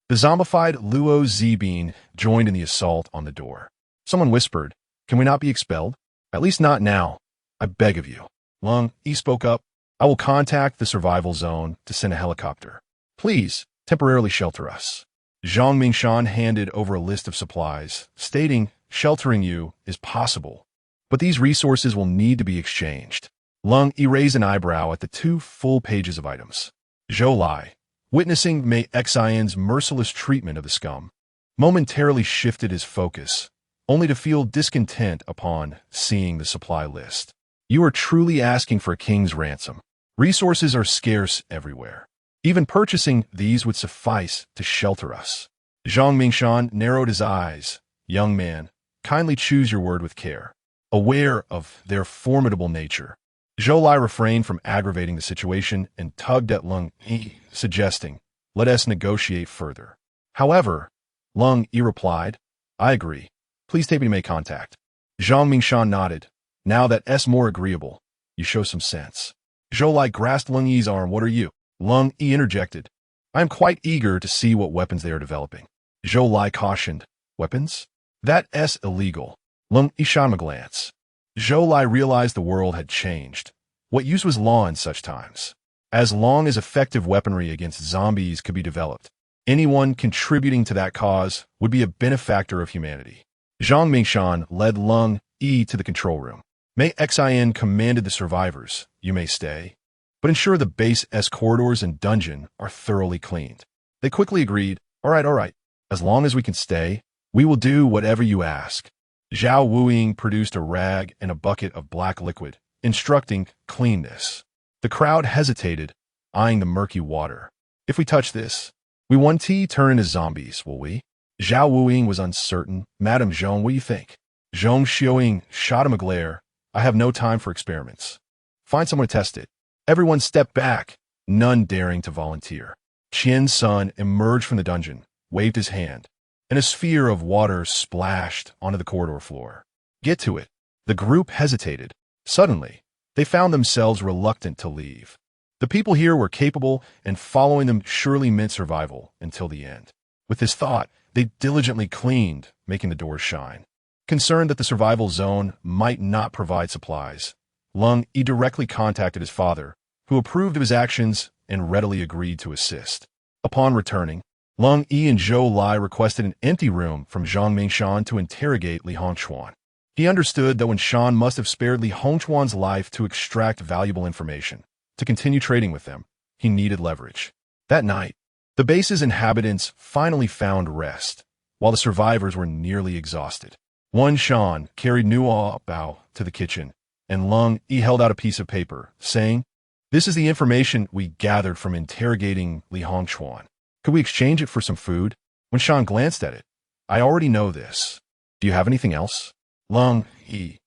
the zombified Luo Zibin joined in the assault on the door. Someone whispered, Can we not be expelled? At least not now. I beg of you. Lung Yi spoke up. I will contact the survival zone to send a helicopter. Please, temporarily shelter us. Zhang Mingshan handed over a list of supplies, stating, "Sheltering you is possible, but these resources will need to be exchanged." Lung Yi raised an eyebrow at the 2 full pages of items. Zhou Lai, witnessing Mei Xian's merciless treatment of the scum, momentarily shifted his focus, only to feel discontent upon seeing the supply list. "You are truly asking for a king's ransom. Resources are scarce everywhere. Even purchasing these would suffice to shelter us." Zhang Mingshan narrowed his eyes. "Young man, kindly choose your word with care." Aware of their formidable nature, Zhou Lai refrained from aggravating the situation and tugged at Lung Yi, suggesting, "Let us negotiate further." However, Lung Yi replied, "I agree. Please take me to make contact." Zhang Mingshan nodded. "Now that's more agreeable. You show some sense." Zhou Lai grasped Lung Yi's arm. "What are you?" Lung Yi interjected, "I am quite eager to see what weapons they are developing." Zhou Lai cautioned, "Weapons? That's illegal." Lung Yi shot him a glance. Zhou Lai realized the world had changed. What use was law in such times? As long as effective weaponry against zombies could be developed, anyone contributing to that cause would be a benefactor of humanity. Zhang Mingshan led Lung Yi to the control room. Mei Xian commanded the survivors, "You may stay, but ensure the base corridors and dungeon are thoroughly cleaned." They quickly agreed, all right. As long as we can stay, we will do whatever you ask." Zhao Wuying produced a rag and a bucket of black liquid, instructing, "Clean this." The crowd hesitated, eyeing the murky water. "If we touch this, we won't turn into zombies, will we?" Zhao Wuying was uncertain. "Madame Zhong, what do you think?" Zhong Xiaoying shot him a glare. "I have no time for experiments. Find someone to test it." Everyone stepped back, none daring to volunteer. Qian's son emerged from the dungeon, waved his hand, and a sphere of water splashed onto the corridor floor. "Get to it." The group hesitated. Suddenly, they found themselves reluctant to leave. The people here were capable, and following them surely meant survival until the end. With this thought, they diligently cleaned, making the doors shine. Concerned that the survival zone might not provide supplies, Lung Yi directly contacted his father, who approved of his actions and readily agreed to assist. Upon returning, Lung Yi and Zhou Lai requested an empty room from Zhang Mingshan to interrogate Li Hongchuan. He understood that when Shan must have spared Li Hongchuan's life to extract valuable information, to continue trading with them, he needed leverage. That night, the base's inhabitants finally found rest, while the survivors were nearly exhausted. One Shan carried Nuobao to the kitchen, and Lung Yi held out a piece of paper, saying, "This is the information we gathered from interrogating Li Hongchuan. Could we exchange it for some food?" When Shan glanced at it, "I already know this. Do you have anything else?" Lung Yi.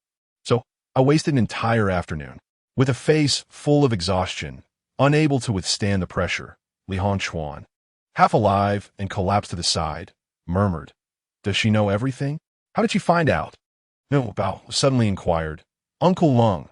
"So, I wasted an entire afternoon." With a face full of exhaustion, unable to withstand the pressure, Li Hongchuan, half alive and collapsed to the side, murmured, "Does she know everything? How did she find out?" Nuobao suddenly inquired, "Uncle Lung,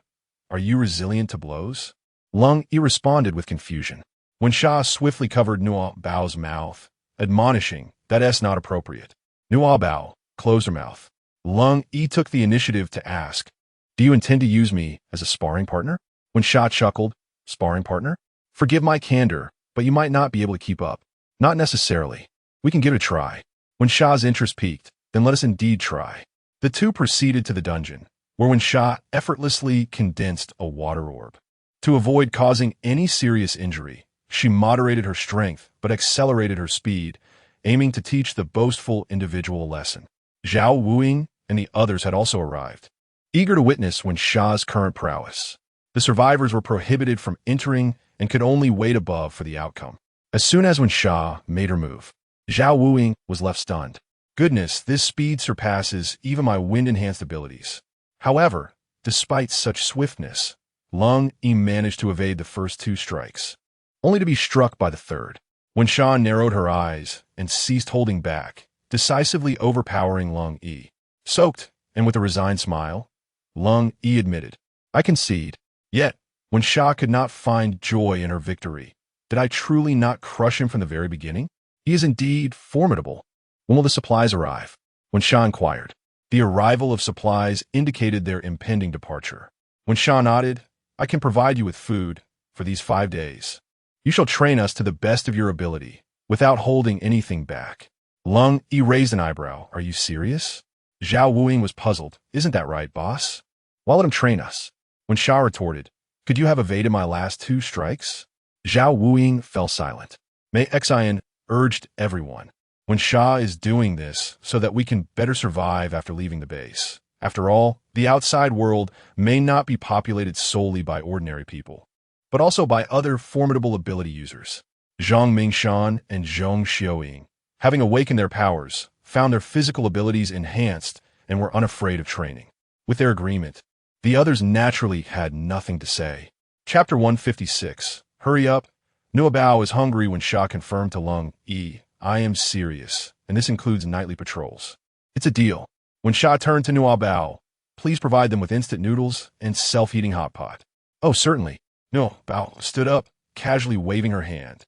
are you resilient to blows?" Lung Yi responded with confusion. When Sha swiftly covered Nuobao's mouth, admonishing, "That's not appropriate." Nuobao closed her mouth. Lung Yi took the initiative to ask, "Do you intend to use me as a sparring partner?" When Sha chuckled, "Sparring partner? Forgive my candor, but you might not be able to keep up." "Not necessarily. We can give it a try." When Sha's interest peaked, "Then let us indeed try." The two proceeded to the dungeon, where when Sha effortlessly condensed a water orb. To avoid causing any serious injury, she moderated her strength but accelerated her speed, aiming to teach the boastful individual a lesson. Zhao Wuing and the others had also arrived, eager to witness when Sha's current prowess. The survivors were prohibited from entering and could only wait above for the outcome. As soon as when Sha made her move, Zhao Wuing was left stunned. "Goodness, this speed surpasses even my wind-enhanced abilities." However, despite such swiftness, Lung Yi managed to evade the first 2 strikes, only to be struck by the third. When Sha narrowed her eyes and ceased holding back, decisively overpowering Lung Yi. Soaked, and with a resigned smile, Lung Yi admitted, "I concede." Yet, when Sha could not find joy in her victory, did I truly not crush him from the very beginning? He is indeed formidable. When will the supplies arrive? When Sha inquired. The arrival of supplies indicated their impending departure. When Sha nodded, "I can provide you with food for these 5 days. You shall train us to the best of your ability, without holding anything back. Lung Yi raised an eyebrow. Are you serious? Zhao Wuing was puzzled. Isn't that right, boss? Why let him train us? When Sha retorted, could you have evaded my last 2 strikes? Zhao Wuing fell silent. Mei Xian urged everyone. When Sha is doing this so that we can better survive after leaving the base. After all, the outside world may not be populated solely by ordinary people, but also by other formidable ability users. Zhang Mingshan and Zhong Xiaoying, having awakened their powers, found their physical abilities enhanced and were unafraid of training. With their agreement, the others naturally had nothing to say. Chapter 156. Hurry up. Nuobao is hungry when Sha confirmed to Lung Yi, I am serious, and this includes nightly patrols. It's a deal. When Sha turned to Nuobao, please provide them with instant noodles and self-heating hot pot. Oh, certainly. Nuobao stood up, casually waving her hand.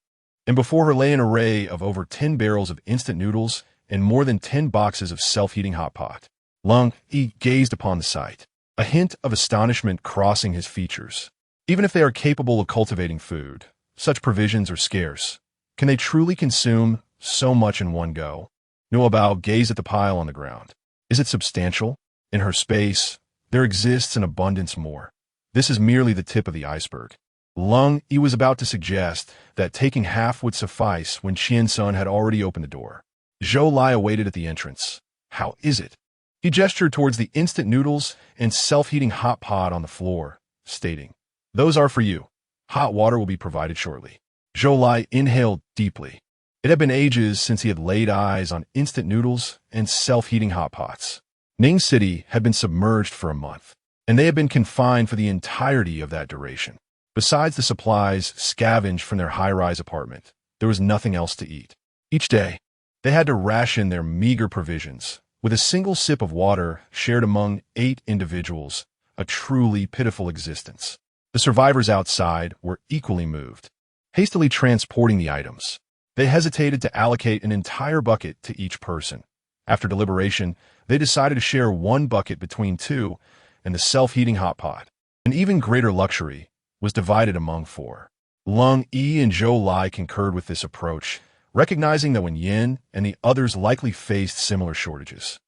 And before her lay an array of over 10 barrels of instant noodles and more than 10 boxes of self-heating hot pot. Lung Yi gazed upon the sight, a hint of astonishment crossing his features. Even if they are capable of cultivating food, such provisions are scarce. Can they truly consume so much in one go? Nuobao gazed at the pile on the ground. Is it substantial? In her space, there exists an abundance more. This is merely the tip of the iceberg. Lung Yi was about to suggest that taking half would suffice when Qiansun had already opened the door. Zhou Lai awaited at the entrance. How is it? He gestured towards the instant noodles and self-heating hot pot on the floor, stating, those are for you. Hot water will be provided shortly. Zhou Lai inhaled deeply. It had been ages since he had laid eyes on instant noodles and self-heating hot pots. Ning City had been submerged for a month, and they had been confined for the entirety of that duration. Besides the supplies scavenged from their high-rise apartment, there was nothing else to eat. Each day, they had to ration their meager provisions, with a single sip of water shared among 8 individuals, a truly pitiful existence. The survivors outside were equally moved. Hastily transporting the items, they hesitated to allocate an entire bucket to each person. After deliberation, they decided to share 1 bucket between 2 and the self-heating hot pot. An even greater luxury was divided among 4. Lung Yi and Zhou Lai concurred with this approach, recognizing that when Yin and the others likely faced similar shortages.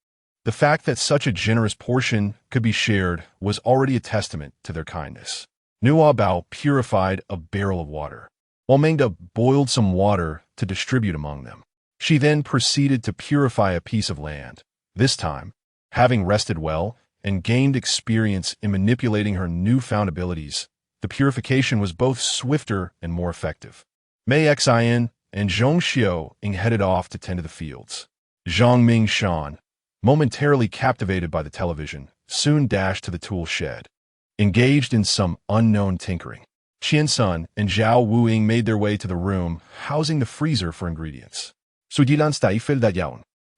The fact that such a generous portion could be shared was already a testament to their kindness. Nuobao purified a barrel of water, while Mengda boiled some water to distribute among them. She then proceeded to purify a piece of land. This time, having rested well and gained experience in manipulating her newfound abilities, the purification was both swifter and more effective. Mei Xian and Zhong Xiaoying headed off to tend to the fields. Zhang Mingshan, momentarily captivated by the television, soon dashed to the tool shed, engaged in some unknown tinkering. Qiansun and Zhao Wuing made their way to the room housing the freezer for ingredients.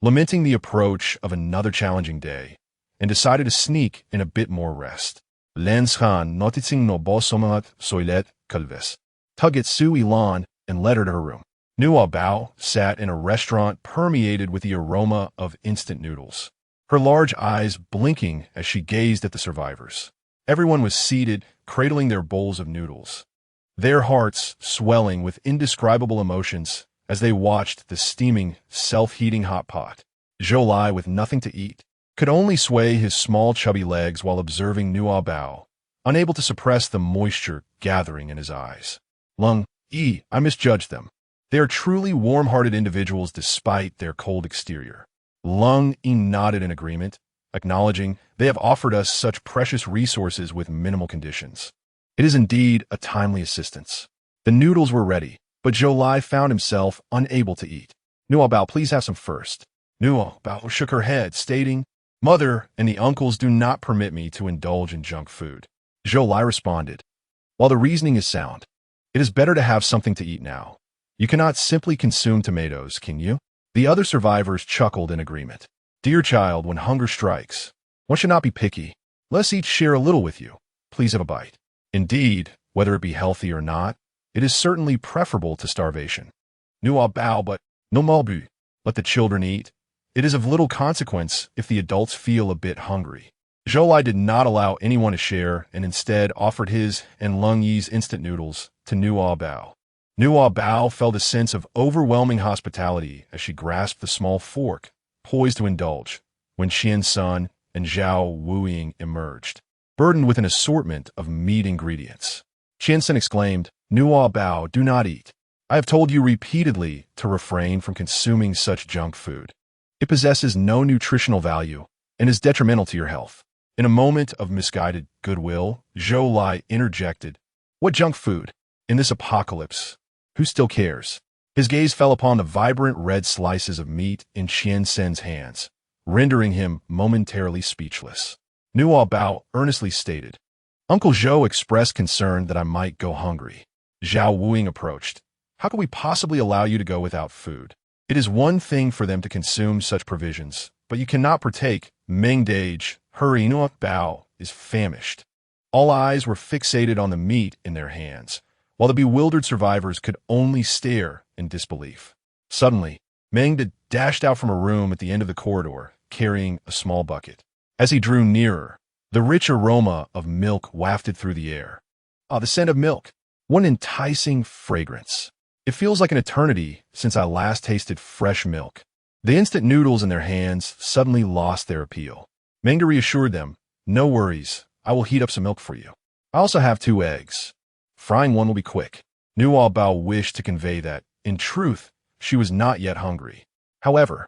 Lamenting the approach of another challenging day, and decided to sneak in a bit more rest. Lenshan noticing Nuobao somat soilet kalves, tug at Su Ilan and led her to her room. Nuobao sat in a restaurant permeated with the aroma of instant noodles, her large eyes blinking as she gazed at the survivors. Everyone was seated, cradling their bowls of noodles, their hearts swelling with indescribable emotions as they watched the steaming, self-heating hot pot. Zhou Lai, with nothing to eat, could only sway his small chubby legs while observing Nuobao, unable to suppress the moisture gathering in his eyes. Lung Yi, I misjudged them. They are truly warm-hearted individuals despite their cold exterior. Lung Yi nodded in agreement, acknowledging they have offered us such precious resources with minimal conditions. It is indeed a timely assistance. The noodles were ready, but Zhou Lai found himself unable to eat. Nuobao, please have some first. Nuobao shook her head, stating, Mother and the uncles do not permit me to indulge in junk food. Zhou Lai responded, while the reasoning is sound, it is better to have something to eat now. You cannot simply consume tomatoes, can you? The other survivors chuckled in agreement. Dear child, when hunger strikes, one should not be picky. Let us each share a little with you. Please have a bite. Indeed, whether it be healthy or not, it is certainly preferable to starvation. Nuobao, but no malbu. Let the children eat. It is of little consequence if the adults feel a bit hungry. Zhou Lai did not allow anyone to share and instead offered his and Lung Yi's instant noodles to Nuobao. Nuobao felt a sense of overwhelming hospitality as she grasped the small fork, poised to indulge, when Qian Sun and Zhao Wuying emerged, burdened with an assortment of meat ingredients. Qian Sun exclaimed, "Nuobao, do not eat. I have told you repeatedly to refrain from consuming such junk food. It possesses no nutritional value and is detrimental to your health." In a moment of misguided goodwill, Zhou Lai interjected, "What junk food? In this apocalypse, who still cares?" His gaze fell upon the vibrant red slices of meat in Qian Sen's hands, rendering him momentarily speechless. Nuobao earnestly stated, "Uncle Zhou expressed concern that I might go hungry." Zhao Wuying approached. "How can we possibly allow you to go without food? It is one thing for them to consume such provisions, but you cannot partake." Mengdage, "Hurry, Nuobao is famished." All eyes were fixated on the meat in their hands, while the bewildered survivors could only stare in disbelief. Suddenly, Mengda dashed out from a room at the end of the corridor, carrying a small bucket. As he drew nearer, the rich aroma of milk wafted through the air. Ah, the scent of milk! What an enticing fragrance! It feels like an eternity since I last tasted fresh milk. The instant noodles in their hands suddenly lost their appeal. Mengda reassured them, "No worries, I will heat up some milk for you. I also have 2 eggs. Frying one will be quick." Nuobao wished to convey that, in truth, she was not yet hungry. However,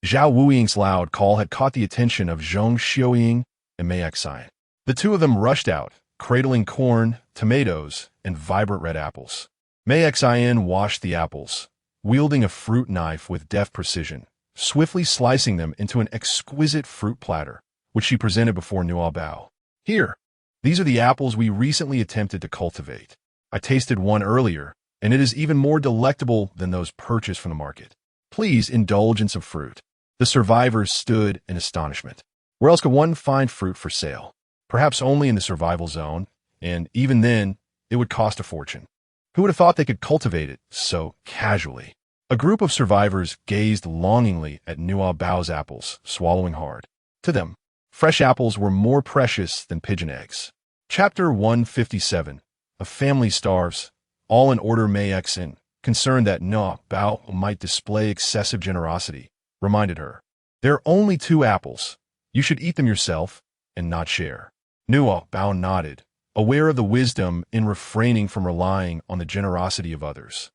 Zhao Wuying's loud call had caught the attention of Zhong Xiaoying and Mei Xai. The two of them rushed out, cradling corn, tomatoes, and vibrant red apples. Mei Xai washed the apples, wielding a fruit knife with deft precision, swiftly slicing them into an exquisite fruit platter, which she presented before Nuobao. "Here, these are the apples we recently attempted to cultivate. I tasted one earlier, and it is even more delectable than those purchased from the market. Please indulge in some fruit." The survivors stood in astonishment. Where else could one find fruit for sale? Perhaps only in the survival zone, and even then, it would cost a fortune. Who would have thought they could cultivate it so casually? A group of survivors gazed longingly at Nuobao's apples, swallowing hard. To them, fresh apples were more precious than pigeon eggs. Chapter 157. A family starves. All in order. Mei Xin, concerned that Nuobao might display excessive generosity, reminded her, "There are only 2 apples. You should eat them yourself and not share." Nuobao nodded, aware of the wisdom in refraining from relying on the generosity of others.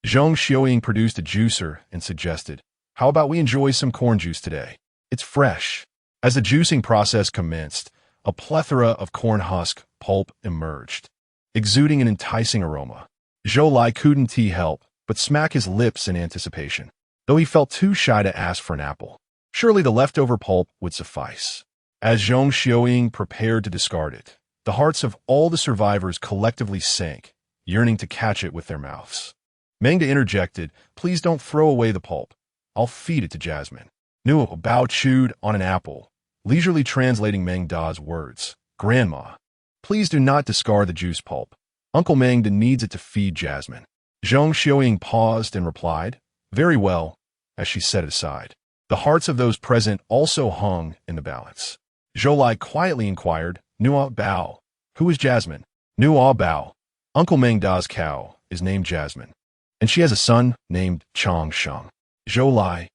Zhong Xiaoying produced a juicer and suggested, "How about we enjoy some corn juice today? It's fresh." As the juicing process commenced, a plethora of corn husk pulp emerged, exuding an enticing aroma. Zhou Lai couldn't help but smack his lips in anticipation, though he felt too shy to ask for an apple. Surely the leftover pulp would suffice. As Zhong Xiaoying prepared to discard it, the hearts of all the survivors collectively sank, yearning to catch it with their mouths. Mengda interjected, "Please don't throw away the pulp. I'll feed it to Jasmine." Nuobao chewed on an apple, leisurely translating Mengda's words. "Grandma, please do not discard the juice pulp. Uncle Mengda needs it to feed Jasmine." Zhong Xiaoying paused and replied, "Very well," as she set it aside. The hearts of those present also hung in the balance. Zhou Lai quietly inquired, "Nuobao, who is Jasmine?" "Nuobao, Uncle Mengda's cow, is named Jasmine, and she has a son named Chong Sheng." Zhou Lai.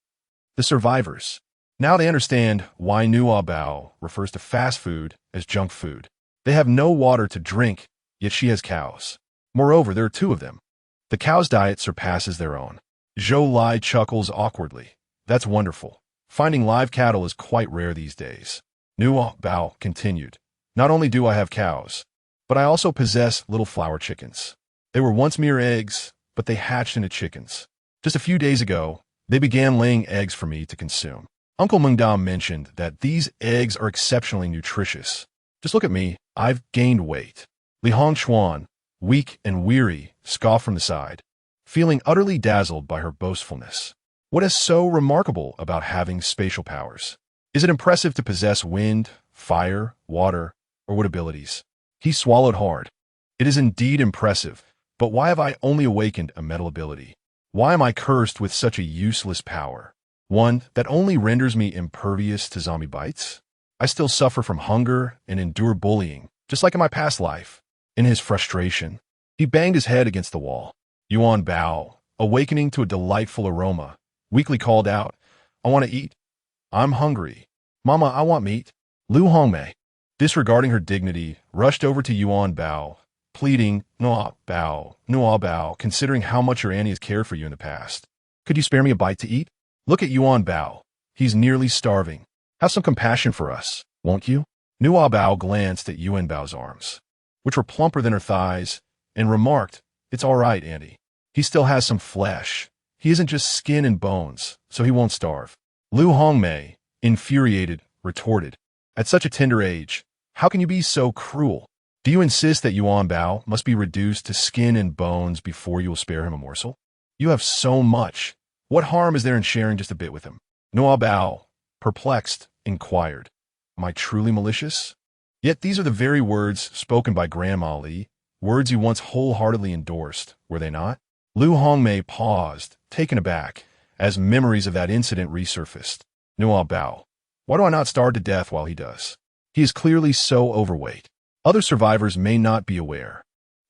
The survivors. Now they understand why Nuobao refers to fast food as junk food. They have no water to drink, yet she has cows. Moreover, there are 2 of them. The cow's diet surpasses their own. Zhou Lai chuckles awkwardly. "That's wonderful. Finding live cattle is quite rare these days." Nuobao continued, "Not only do I have cows, but I also possess little flower chickens. They were once mere eggs, but they hatched into chickens. Just a few days ago, they began laying eggs for me to consume. Uncle Mengda mentioned that these eggs are exceptionally nutritious. Just look at me, I've gained weight." Li Hongchuan, weak and weary, scoffed from the side, feeling utterly dazzled by her boastfulness. What is so remarkable about having spatial powers? Is it impressive to possess wind, fire, water, or what abilities? He swallowed hard. "It is indeed impressive, but why have I only awakened a metal ability? Why am I cursed with such a useless power? One that only renders me impervious to zombie bites? I still suffer from hunger and endure bullying, just like in my past life." In his frustration, he banged his head against the wall. Yuan awakening to a delightful aroma, weakly called out, I want to eat. I'm hungry. Mama, I want meat. Lu Hongmei, disregarding her dignity, rushed over to Yuan, pleading, Nuobao, considering how much your auntie has cared for you in the past. Could you spare me a bite to eat? Look at Yuan. He's nearly starving. Have some compassion for us, won't you? Nuobao glanced at Yuan's arms, which were plumper than her thighs, and remarked, It's all right, auntie. He still has some flesh. He isn't just skin and bones, so he won't starve. Lu Hongmei, infuriated, retorted, At such a tender age, how can you be so cruel? Do you insist that Yuan must be reduced to skin and bones before you will spare him a morsel? You have so much. What harm is there in sharing just a bit with him? Nuobao, perplexed, inquired, Am I truly malicious? Yet these are the very words spoken by Grandma Li, words you once wholeheartedly endorsed, were they not? Lu Hongmei paused, taken aback, as memories of that incident resurfaced. Nuobao, why do I not starve to death while he does? He is clearly so overweight. Other survivors may not be aware,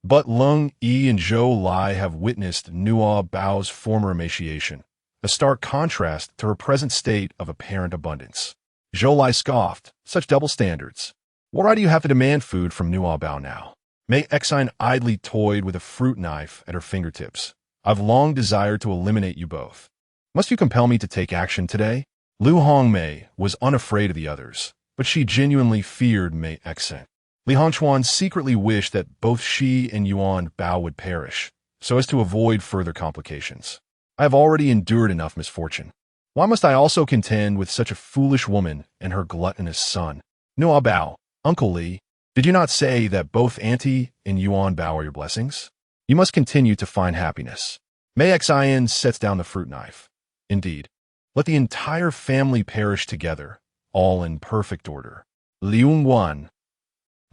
but Lung Yi and Zhou Lai have witnessed Nuobao's former emaciation, a stark contrast to her present state of apparent abundance. Zhou Lai scoffed, such double standards. Why do you have to demand food from Nuobao now? Mei Exine idly toyed with a fruit knife at her fingertips. I've long desired to eliminate you both. Must you compel me to take action today? Lu Hongmei was unafraid of the others, but she genuinely feared Mei Exine. Li Hongchuan secretly wished that both she and Yuan would perish, so as to avoid further complications. I have already endured enough misfortune. Why must I also contend with such a foolish woman and her gluttonous son? Nuobao, Uncle Li, did you not say that both Auntie and Yuan are your blessings? You must continue to find happiness. Mei Xian sets down the fruit knife. Indeed, let the entire family perish together, all in perfect order. Liu Wan.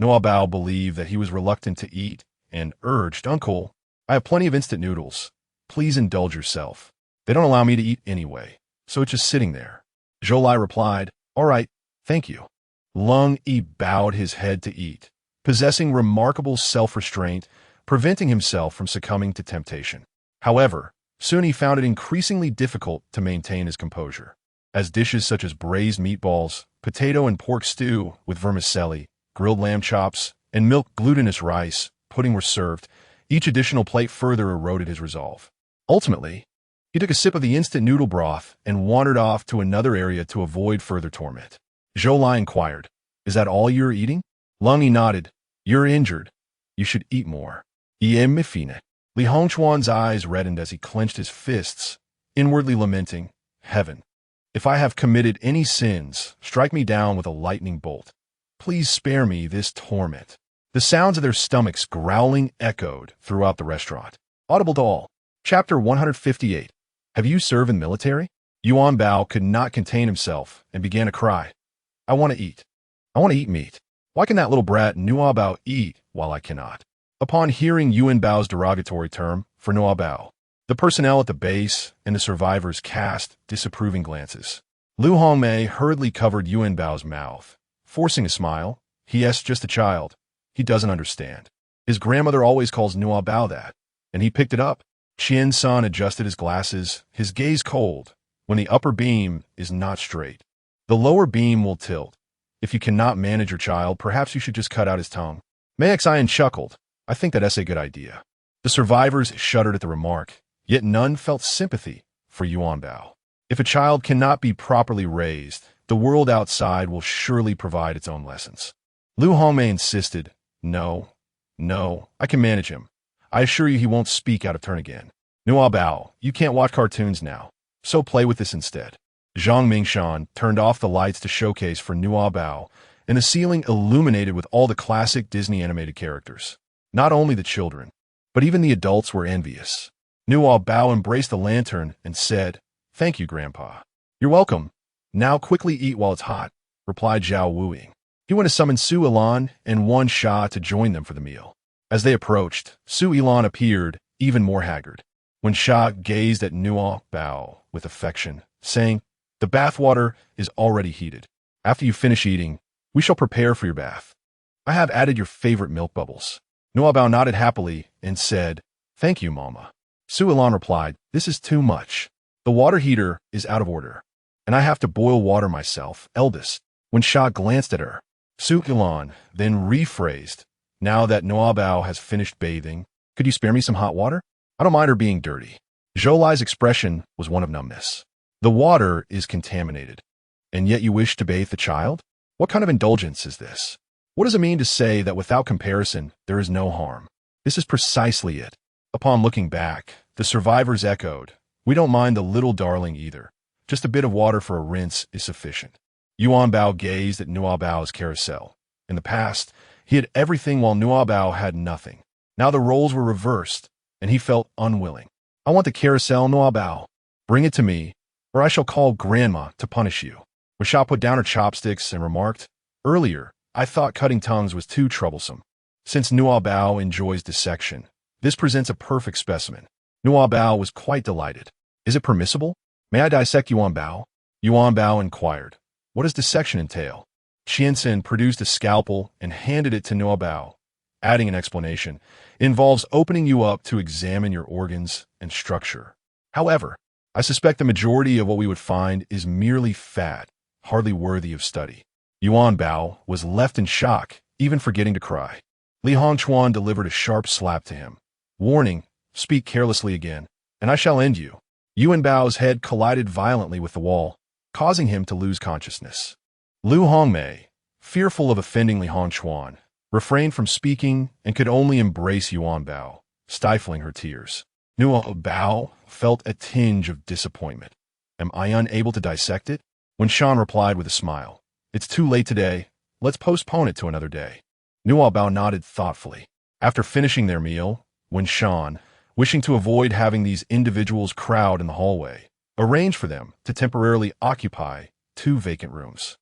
Nuobao believed that he was reluctant to eat and urged, Uncle, I have plenty of instant noodles. Please indulge yourself. They don't allow me to eat anyway, so it's just sitting there. Zhou Lai replied, All right, thank you. Lung Yi bowed his head to eat, possessing remarkable self-restraint, preventing himself from succumbing to temptation. However, soon he found it increasingly difficult to maintain his composure, as dishes such as braised meatballs, potato and pork stew with vermicelli, grilled lamb chops, and milk glutinous rice pudding were served. Each additional plate further eroded his resolve. Ultimately, he took a sip of the instant noodle broth and wandered off to another area to avoid further torment. Zhou Lai inquired, Is that all you're eating? Lung Yi nodded, You're injured. You should eat more. Mifine. Li Hongchuan's eyes reddened as he clenched his fists, inwardly lamenting, Heaven, if I have committed any sins, strike me down with a lightning bolt. Please spare me this torment. The sounds of their stomachs growling echoed throughout the restaurant. Audible to all. Chapter 158. Have you served in the military? Yuan could not contain himself and began to cry. I want to eat. I want to eat meat. Why can that little brat Nuobao eat while I cannot? Upon hearing Yuan's derogatory term for Nuobao, the personnel at the base and the survivors cast disapproving glances. Lu Hongmei hurriedly covered Yuan's mouth, forcing a smile. He's just a child. He doesn't understand. His grandmother always calls Nuobao that, and he picked it up. Qian-san adjusted his glasses, his gaze cold, when the upper beam is not straight. The lower beam will tilt. If you cannot manage your child, perhaps you should just cut out his tongue. Mei Xian chuckled. I think that's a good idea. The survivors shuddered at the remark, yet none felt sympathy for Yuanbao. If a child cannot be properly raised, the world outside will surely provide its own lessons. Lu Hongmei insisted, No, I can manage him. I assure you he won't speak out of turn again. Nuobao, you can't watch cartoons now, so play with this instead. Zhang Mingshan turned off the lights to showcase for Nuobao, and the ceiling illuminated with all the classic Disney animated characters. Not only the children, but even the adults were envious. Nuobao embraced the lantern and said, Thank you, Grandpa. You're welcome. Now quickly eat while it's hot, replied Zhao Wuing. He went to summon Su Ilan and Wan Sha to join them for the meal. As they approached, Su Ilan appeared, even more haggard. When Sha gazed at Nuobao with affection, saying, The bathwater is already heated. After you finish eating, we shall prepare for your bath. I have added your favorite milk bubbles. Nuobao nodded happily and said, Thank you, Mama. Su Ilan replied, "This is too much. The water heater is out of order, and I have to boil water myself, eldest." When Sha glanced at her, Su Ilan then rephrased, "Now that Nuobao has finished bathing, could you spare me some hot water? I don't mind her being dirty." Zhou Lai's expression was one of numbness. "The water is contaminated, and yet you wish to bathe the child? What kind of indulgence is this? What does it mean to say that without comparison there is no harm? This is precisely it." Upon looking back, the survivors echoed, "We don't mind the little darling either. Just a bit of water for a rinse is sufficient." Yuanbao gazed at Nuobao's carousel. In the past, he had everything while Nuobao had nothing. Now the roles were reversed, and he felt unwilling. "I want the carousel, Nuobao. Bring it to me, or I shall call Grandma to punish you." Rasha put down her chopsticks and remarked, "Earlier, I thought cutting tongues was too troublesome. Since Nuobao enjoys dissection, this presents a perfect specimen." Nuobao was quite delighted. "Is it permissible? May I dissect Yuanbao?" Yuanbao inquired, "What does dissection entail?" Qianxin produced a scalpel and handed it to Nuobao, adding an explanation. "It involves opening you up to examine your organs and structure. However, I suspect the majority of what we would find is merely fat, hardly worthy of study." Yuanbao was left in shock, even forgetting to cry. Li Hongchuan delivered a sharp slap to him. "Warning, speak carelessly again, and I shall end you." Yuanbao's head collided violently with the wall, causing him to lose consciousness. Lu Hongmei, fearful of offending Li Hongchuan, refrained from speaking and could only embrace Yuanbao, stifling her tears. Nuobao felt a tinge of disappointment. "Am I unable to dissect it?" When Shan replied with a smile, "It's too late today. Let's postpone it to another day." Nuobao nodded thoughtfully. After finishing their meal, when Shan, wishing to avoid having these individuals crowd in the hallway, arranged for them to temporarily occupy 2 vacant rooms.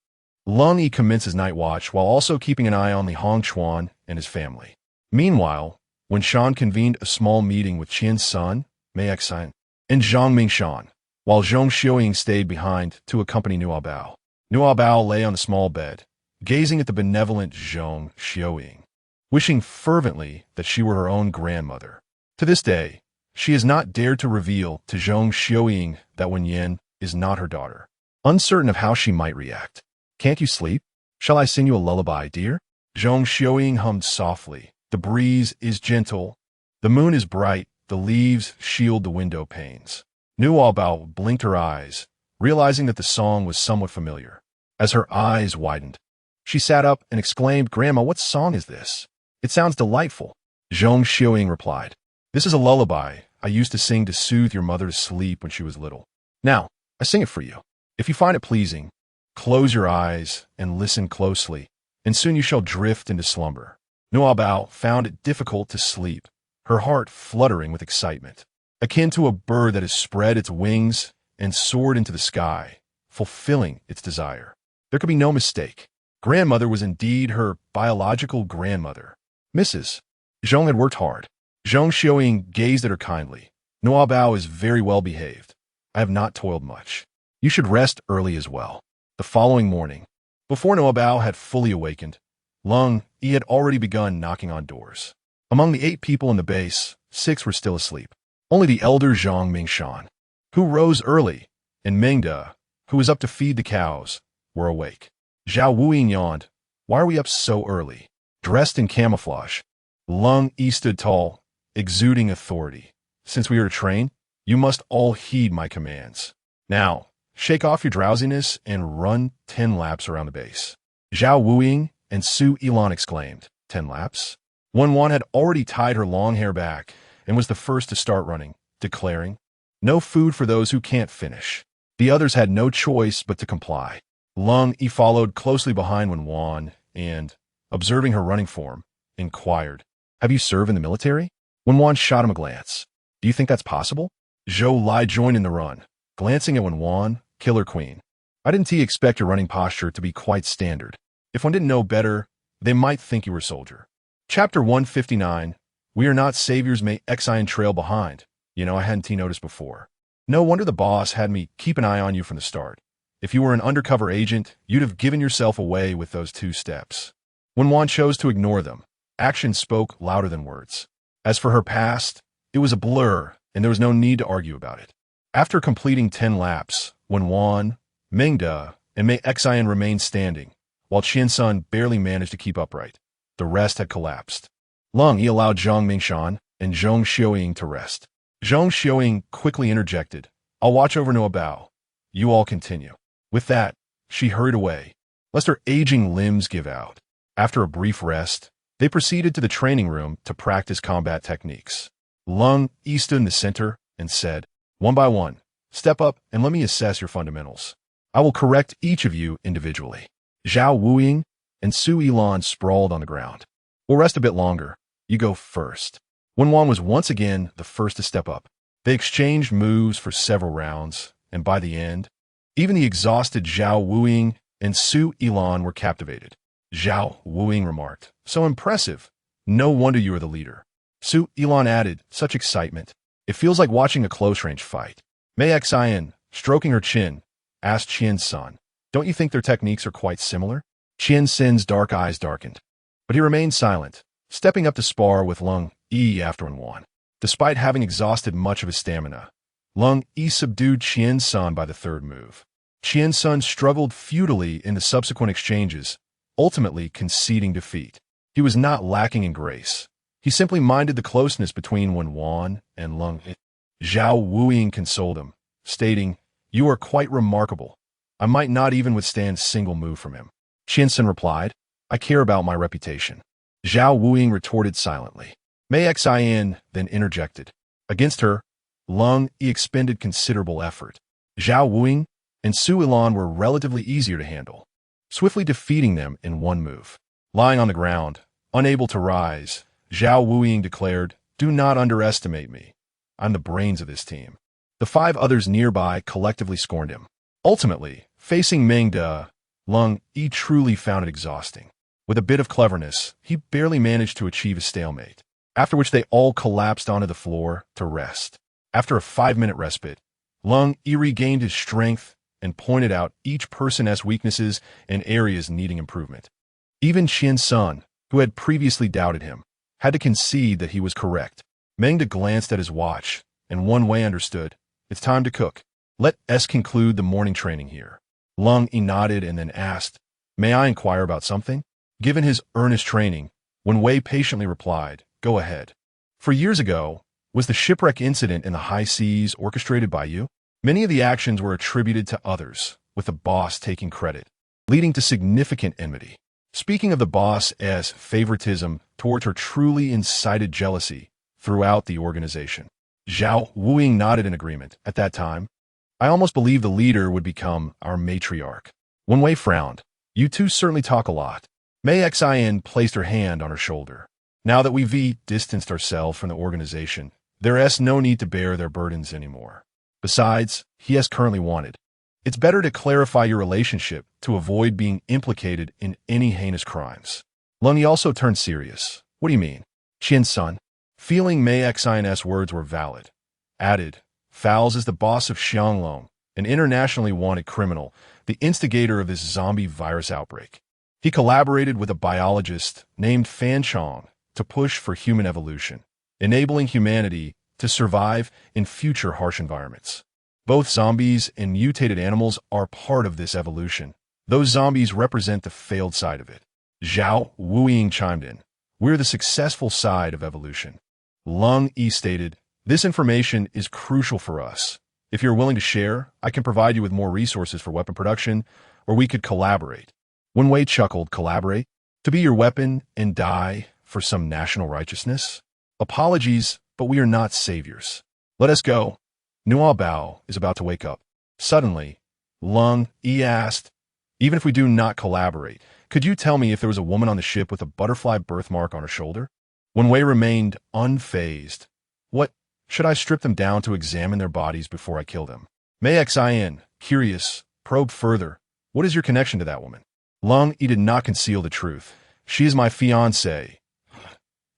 Lung Yi commences night watch while also keeping an eye on Li Hongchuan and his family. Meanwhile, when Shan convened a small meeting with Qian's son, Mei Xan, and Zhang Mingshan, while Zhong Xiuying stayed behind to accompany Nuobao. Nuobao lay on a small bed, gazing at the benevolent Zhong Xiuying, wishing fervently that she were her own grandmother. To this day, she has not dared to reveal to Zhong Xiuying that Wen Yan is not her daughter, uncertain of how she might react. "Can't you sleep? Shall I sing you a lullaby, dear?" Zhong Xiuying hummed softly. "The breeze is gentle. The moon is bright. The leaves shield the window panes." Nuobao blinked her eyes, realizing that the song was somewhat familiar. As her eyes widened, she sat up and exclaimed, "Grandma, what song is this? It sounds delightful." Zhong Xiuying replied, "This is a lullaby I used to sing to soothe your mother to sleep when she was little. Now, I sing it for you. If you find it pleasing, close your eyes and listen closely, and soon you shall drift into slumber." Nuobao found it difficult to sleep, her heart fluttering with excitement, akin to a bird that has spread its wings and soared into the sky, fulfilling its desire. There could be no mistake. Grandmother was indeed her biological grandmother. Mrs. Zhong had worked hard. Zhong Xiuying gazed at her kindly. "Nuobao is very well behaved. I have not toiled much. You should rest early as well." The following morning, before Nuobao had fully awakened, Lung Yi had already begun knocking on doors. Among the 8 people in the base, 6 were still asleep. Only the elder Zhang Mingshan, who rose early, and Mengde, who was up to feed the cows, were awake. Zhao Wuyin yawned. "Why are we up so early?" Dressed in camouflage, Lung Yi stood tall, exuding authority. "Since we are to train, you must all heed my commands. Now, shake off your drowsiness and run 10 laps around the base." Zhao Wuyin and Su Ilan exclaimed, "10 laps?" Wan had already tied her long hair back and was the first to start running, declaring, "No food for those who can't finish." The others had no choice but to comply. Lung Yi followed closely behind Wan and, observing her running form, inquired, "Have you served in the military?" Wan shot him a glance. "Do you think that's possible?" Zhou Lai joined in the run, glancing at Wan, Killer Queen. "I didn't expect your running posture to be quite standard. If one didn't know better, they might think you were a soldier." Chapter 159, "We are not saviors may Xian trail behind." I hadn't noticed before. No wonder the boss had me keep an eye on you from the start. If you were an undercover agent, you'd have given yourself away with those 2 steps. When Wan chose to ignore them, action spoke louder than words. As for her past, it was a blur and there was no need to argue about it. After completing 10 laps, when Wan, Mingda, and Mei Xian remained standing, while Qian Sun barely managed to keep upright, the rest had collapsed. Lung Yi allowed Zhang Mingshan and Zhong Xiuying to rest. Zhong Xiuying quickly interjected, "I'll watch over Nuobao. You all continue." With that, she hurried away, lest her aging limbs give out. After a brief rest, they proceeded to the training room to practice combat techniques. Lung Yi stood in the center and said, "One by one, step up and let me assess your fundamentals. I will correct each of you individually." Zhao Wuying and Su Yilan sprawled on the ground. "We'll rest a bit longer. You go first." Wen Wan was once again the first to step up. They exchanged moves for several rounds, and by the end, even the exhausted Zhao Wuying and Su Yilan were captivated. Zhao Wuying remarked, "So impressive. No wonder you are the leader." Su Yilan added, "Such excitement. It feels like watching a close-range fight." Mei Xian, stroking her chin, asked Qian Sun, "Don't you think their techniques are quite similar?" Qian Sin's dark eyes darkened, but he remained silent, stepping up to spar with Lung Yi after Wen Wan. Despite having exhausted much of his stamina, Lung Yi subdued Qian Sun by the third move. Qian Sun struggled futilely in the subsequent exchanges, ultimately conceding defeat. He was not lacking in grace. He simply minded the closeness between Wen Wan and Lung Yi. Zhao Wuying consoled him, stating, "You are quite remarkable. I might not even withstand a single move from him." Qian Sun replied, "I care about my reputation." Zhao Wuying retorted silently. Mei Xian then interjected. Against her, Lung Yi expended considerable effort. Zhao Wuying and Su Yilan were relatively easier to handle, swiftly defeating them in one move. Lying on the ground, unable to rise, Zhao Wuying declared, "Do not underestimate me. I'm the brains of this team." The 5 others nearby collectively scorned him. Ultimately, facing Mingda, Lung Yi truly found it exhausting. With a bit of cleverness, he barely managed to achieve a stalemate, after which they all collapsed onto the floor to rest. After a 5-minute respite, Lung Yi regained his strength and pointed out each person's weaknesses and areas needing improvement. Even Qian Sun, who had previously doubted him, had to concede that he was correct. Mengda glanced at his watch, and Wen Wei understood. It's time to cook. Let us conclude the morning training here. Lung Yi nodded and then asked, "May I inquire about something?" Given his earnest training, Wen Wei patiently replied, "Go ahead." For years ago, was the shipwreck incident in the high seas orchestrated by you? Many of the actions were attributed to others, with the boss taking credit, leading to significant enmity. Speaking of the boss's favoritism towards her truly incited jealousy throughout the organization. Zhao Wuying nodded in agreement. At that time, I almost believed the leader would become our matriarch. Wen Wei frowned. You two certainly talk a lot. Mei Xian placed her hand on her shoulder. Now that we've distanced ourselves from the organization, there is no need to bear their burdens anymore. Besides, he has currently wanted. It's better to clarify your relationship to avoid being implicated in any heinous crimes. Lung Yi also turned serious. What do you mean? Qian Sun, feeling Mei Xian's words were valid, added, Fowles is the boss of Xianglong, an internationally wanted criminal, the instigator of this zombie virus outbreak. He collaborated with a biologist named Fan Chong to push for human evolution, enabling humanity to survive in future harsh environments. Both zombies and mutated animals are part of this evolution. Those zombies represent the failed side of it. Zhao Wuying chimed in. We're the successful side of evolution. Lung Yi stated, this information is crucial for us. If you're willing to share, I can provide you with more resources for weapon production, or we could collaborate. Wen Wei chuckled, collaborate? To be your weapon and die for some national righteousness? Apologies, but we are not saviors. Let us go. Nuobao is about to wake up. Suddenly, Lung Yi asked, even if we do not collaborate, could you tell me if there was a woman on the ship with a butterfly birthmark on her shoulder? Wen Wei remained unfazed. What? Should I strip them down to examine their bodies before I kill them? Mei Xian, curious, probed further. What is your connection to that woman? Lung Yi did not conceal the truth. She is my fiancée.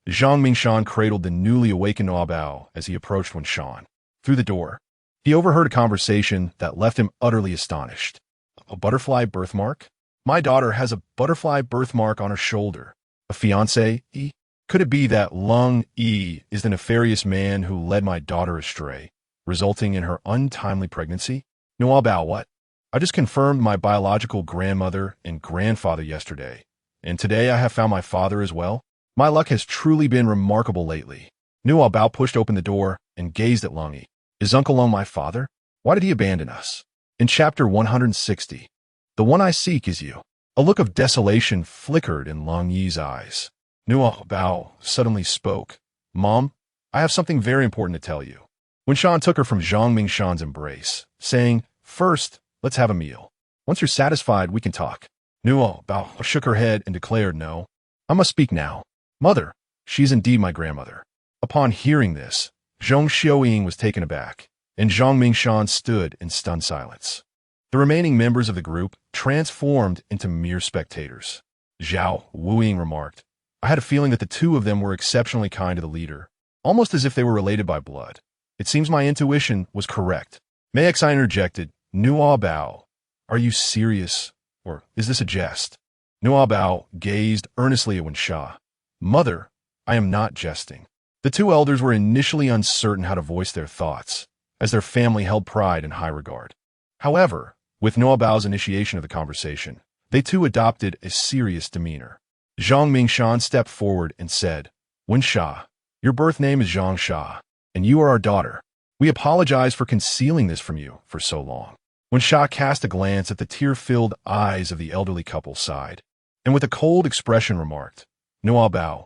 Zhang Mingshan cradled the newly awakened Nuobao as he approached Wen Shan. Through the door, he overheard a conversation that left him utterly astonished. A butterfly birthmark? My daughter has a butterfly birthmark on her shoulder. A fiancé? Could it be that Lung Yi is the nefarious man who led my daughter astray, resulting in her untimely pregnancy? Nuobao, what? I just confirmed my biological grandmother and grandfather yesterday, and today I have found my father as well. My luck has truly been remarkable lately. Nuobao pushed open the door and gazed at Lung Yi. Is Uncle Lung my father? Why did he abandon us? In chapter 160, the one I seek is you. A look of desolation flickered in Lung Yi's eyes. Nuobao suddenly spoke. Mom, I have something very important to tell you. Wen Shan took her from Zhang Mingshan's embrace, saying, First, let's have a meal. Once you're satisfied, we can talk. Nuobao shook her head and declared, No, I must speak now. Mother, she's indeed my grandmother. Upon hearing this, Zhong Xiaoying was taken aback, and Zhang Mingshan stood in stunned silence. The remaining members of the group transformed into mere spectators. Zhao Wuying remarked, I had a feeling that the two of them were exceptionally kind to the leader, almost as if they were related by blood. It seems my intuition was correct. Mei Xi interjected, Nuobao, are you serious, or is this a jest? Nuobao gazed earnestly at Wen Sha. Mother, I am not jesting. The two elders were initially uncertain how to voice their thoughts, as their family held pride in high regard. However, with Nuobao's initiation of the conversation, they too adopted a serious demeanor. Zhang Mingshan stepped forward and said, Wen Sha, your birth name is Zhang Sha, and you are our daughter. We apologize for concealing this from you for so long. Wen Sha cast a glance at the tear-filled eyes of the elderly couple, sighed, and with a cold expression remarked, Nuobao,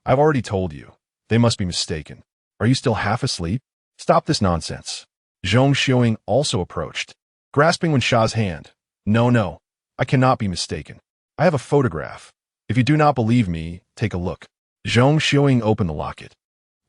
I've already told you. They must be mistaken. Are you still half asleep? Stop this nonsense. Zhong Xiaoying also approached, grasping Wen Sha's hand. No, I cannot be mistaken. I have a photograph. If you do not believe me, take a look. Zhong Xiaoying opened the locket,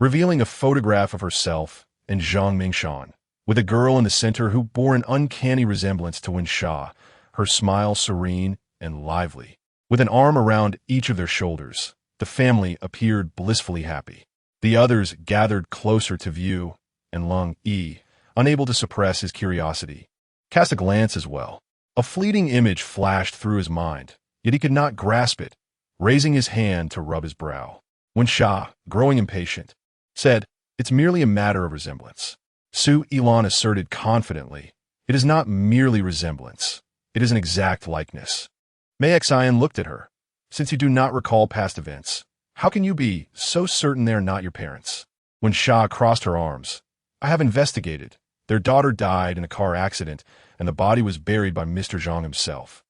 revealing a photograph of herself and Zhang Mingshan, with a girl in the center who bore an uncanny resemblance to Wen Sha, her smile serene and lively. With an arm around each of their shoulders, the family appeared blissfully happy. The others gathered closer to view, and Lung Yi, unable to suppress his curiosity, cast a glance as well. A fleeting image flashed through his mind, yet he could not grasp it, raising his hand to rub his brow. Wen Sha, growing impatient, said, It's merely a matter of resemblance. Su Ilan asserted confidently, It is not merely resemblance. It is an exact likeness. Mei Xian looked at her. Since you do not recall past events, how can you be so certain they are not your parents? Wen Sha crossed her arms. I have investigated. Their daughter died in a car accident, and the body was buried by Mr. Zhang himself.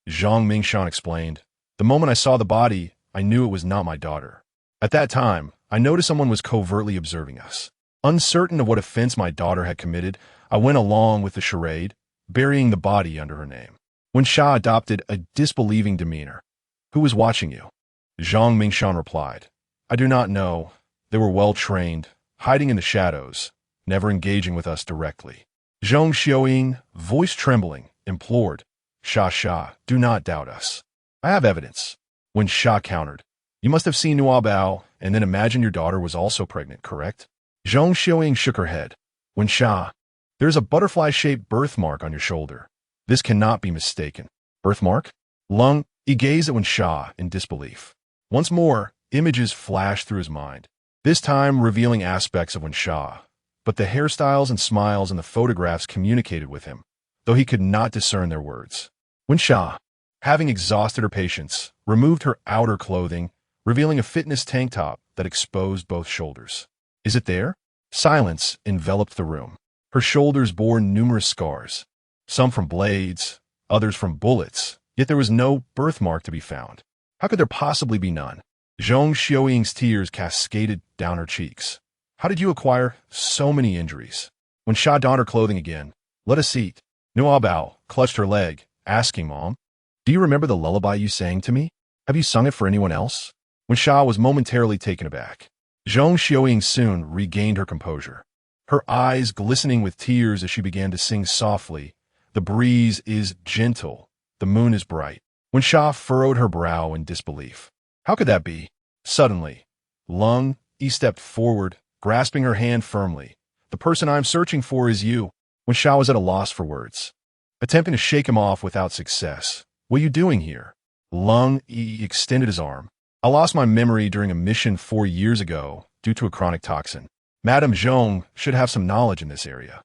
Zhang Mingshan explained, The moment I saw the body, I knew it was not my daughter. At that time, I noticed someone was covertly observing us. Uncertain of what offense my daughter had committed, I went along with the charade, burying the body under her name. Wen Sha adopted a disbelieving demeanor. Who was watching you? Zhang Mingshan replied, I do not know. They were well trained, hiding in the shadows, never engaging with us directly. Zhong Xiaoying, voice trembling, implored, Sha, do not doubt us. I have evidence. Wen Sha countered, You must have seen Nuobao and then imagined your daughter was also pregnant, correct? Zhong Xiaoying shook her head. Wen Sha, there is a butterfly-shaped birthmark on your shoulder. This cannot be mistaken. Birthmark? Lung He gazed at Wen Sha in disbelief. Once more, images flashed through his mind, this time revealing aspects of Wen Sha, but the hairstyles and smiles in the photographs communicated with him, though he could not discern their words. Wen Sha, having exhausted her patience, removed her outer clothing, revealing a fitness tank top that exposed both shoulders. Is it there? Silence enveloped the room. Her shoulders bore numerous scars, some from blades, others from bullets, yet there was no birthmark to be found. How could there possibly be none? Zhong Xiaoying's tears cascaded down her cheeks. How did you acquire so many injuries? Wen Sha donned her clothing again. Let us eat. Nuobao clutched her leg, asking, Mom, do you remember the lullaby you sang to me? Have you sung it for anyone else? Wen Sha was momentarily taken aback. Zhong Xiaoying soon regained her composure, her eyes glistening with tears as she began to sing softly. The breeze is gentle. The moon is bright. Wen Sha furrowed her brow in disbelief. How could that be? Suddenly, Lung Yi stepped forward, grasping her hand firmly. The person I am searching for is you. Wen Sha was at a loss for words, attempting to shake him off without success. What are you doing here? Lung Yi extended his arm. I lost my memory during a mission 4 years ago due to a chronic toxin. Madame Zhong should have some knowledge in this area.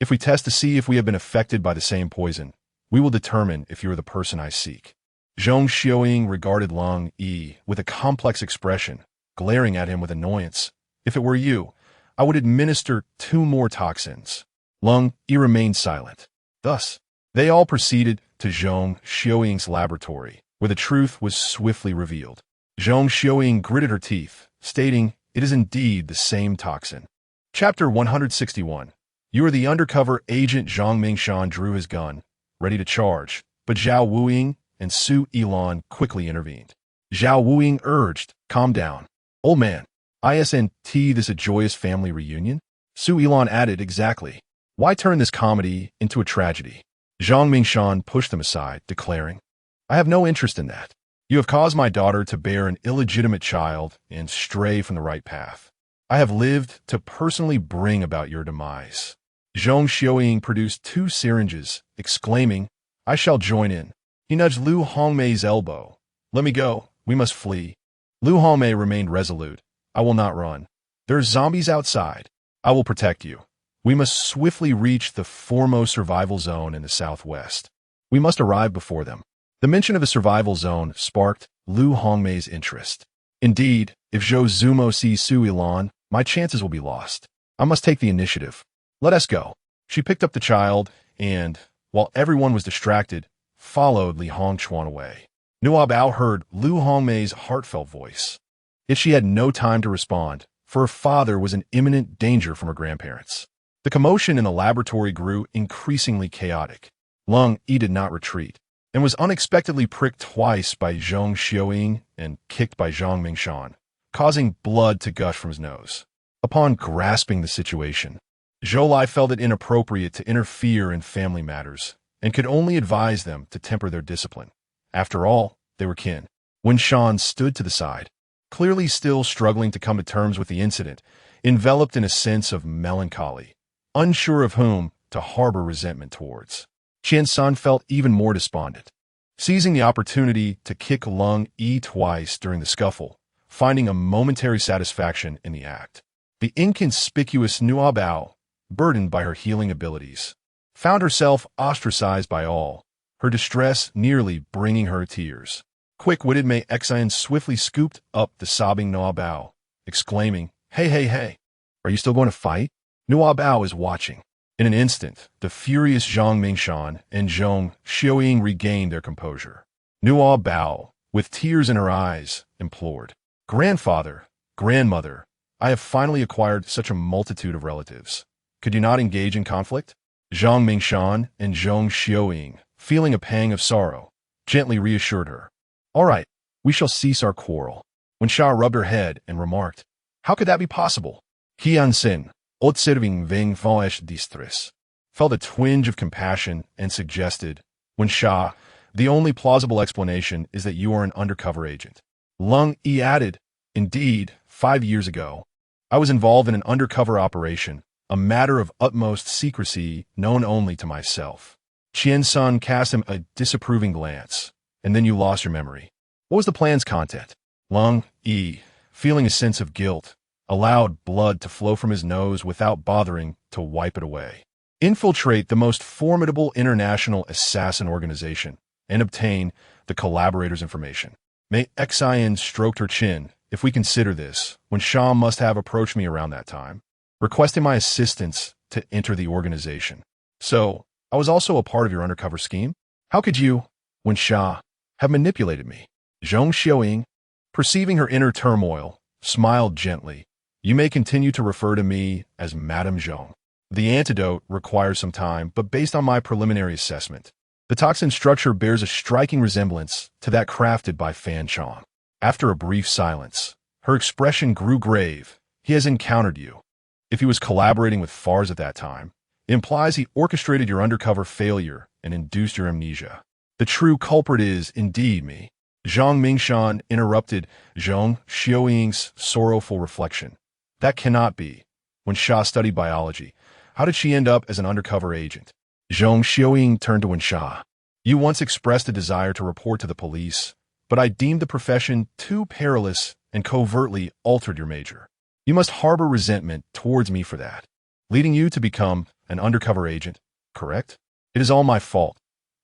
If we test to see if we have been affected by the same poison, we will determine if you are the person I seek. Zhong Xiaoying regarded Lung Yi with a complex expression, glaring at him with annoyance. If it were you, I would administer 2 more toxins. Lung Yi remained silent. Thus, they all proceeded to Zhong Xiaoying's laboratory, where the truth was swiftly revealed. Zhong Xiaoying gritted her teeth, stating, "It is indeed the same toxin." Chapter 161. You are the undercover agent. Zhang Mingshan drew his gun, ready to charge, but Zhao Wuying and Su Yilan quickly intervened. Zhao Wuying urged, "Calm down. Old man, isn't this a joyous family reunion?" Su Yilan added, "Exactly. Why turn this comedy into a tragedy?" Zhang Mingshan pushed them aside, declaring, "I have no interest in that. You have caused my daughter to bear an illegitimate child and stray from the right path. I have lived to personally bring about your demise." Zhong Xiaoying produced 2 syringes, exclaiming, "I shall join in." He nudged Lu Hongmei's elbow. "Let me go. We must flee." Lu Hongmei remained resolute. "I will not run. There are zombies outside. I will protect you. We must swiftly reach the foremost survival zone in the southwest. We must arrive before them." The mention of a survival zone sparked Lu Hongmei's interest. "Indeed, if Zhou Zumo sees Su Yilan, my chances will be lost. I must take the initiative. Let us go." She picked up the child and, while everyone was distracted, followed Li Hongchuan away. Nuobao heard Lu Hongmei's heartfelt voice. Yet she had no time to respond, for her father was in imminent danger from her grandparents. The commotion in the laboratory grew increasingly chaotic. Lung Yi did not retreat, and was unexpectedly pricked twice by Zhong Xiaoying and kicked by Zhang Mingshan, causing blood to gush from his nose. Upon grasping the situation, Zhou Lai felt it inappropriate to interfere in family matters, and could only advise them to temper their discipline. After all, they were kin. When Shan stood to the side, clearly still struggling to come to terms with the incident, enveloped in a sense of melancholy, unsure of whom to harbor resentment towards, Qian San felt even more despondent. Seizing the opportunity to kick Lung Yi twice during the scuffle, finding a momentary satisfaction in the act, the inconspicuous Nuobao, burdened by her healing abilities, found herself ostracized by all, her distress nearly bringing her tears. Quick-witted Mei Xian swiftly scooped up the sobbing Nuobao, exclaiming, Hey, are you still going to fight? Nuobao is watching." In an instant, the furious Zhang Mingshan and Zhong Xiaoying regained their composure. Nuobao, with tears in her eyes, implored, "Grandfather, grandmother, I have finally acquired such a multitude of relatives. Could you not engage in conflict?" Zhang Mingshan and Zhong Xiaoying, feeling a pang of sorrow, gently reassured her. "All right, we shall cease our quarrel." When Sha rubbed her head and remarked, "How could that be possible?" Qian Sin, observing Veng Faesh distress, felt a twinge of compassion and suggested, "When Sha, the only plausible explanation is that you are an undercover agent." Lung Yi added, "Indeed, 5 years ago, I was involved in an undercover operation, a matter of utmost secrecy known only to myself." Qian Sun cast him a disapproving glance. "And then you lost your memory. What was the plan's content?" Lung Yi, feeling a sense of guilt, allowed blood to flow from his nose without bothering to wipe it away. "Infiltrate the most formidable international assassin organization and obtain the collaborators' information." Mei Xian stroked her chin. "If we consider this, when Sha must have approached me around that time, requesting my assistance to enter the organization. So, I was also a part of your undercover scheme? How could you, when Sha, have manipulated me?" Zhong Xiaoying, perceiving her inner turmoil, smiled gently. "You may continue to refer to me as Madame Zhong. The antidote requires some time, but based on my preliminary assessment, the toxin structure bears a striking resemblance to that crafted by Fan Chong." After a brief silence, her expression grew grave. "He has encountered you. If he was collaborating with Fars at that time, it implies he orchestrated your undercover failure and induced your amnesia. The true culprit is, indeed, me." Zhang Mingshan interrupted Zhong Xiaoying's sorrowful reflection. "That cannot be. When Sha studied biology, how did she end up as an undercover agent?" Zhong Xiaoying turned to Wen Sha. "You once expressed a desire to report to the police, but I deemed the profession too perilous and covertly altered your major. You must harbor resentment towards me for that, leading you to become an undercover agent, correct? It is all my fault.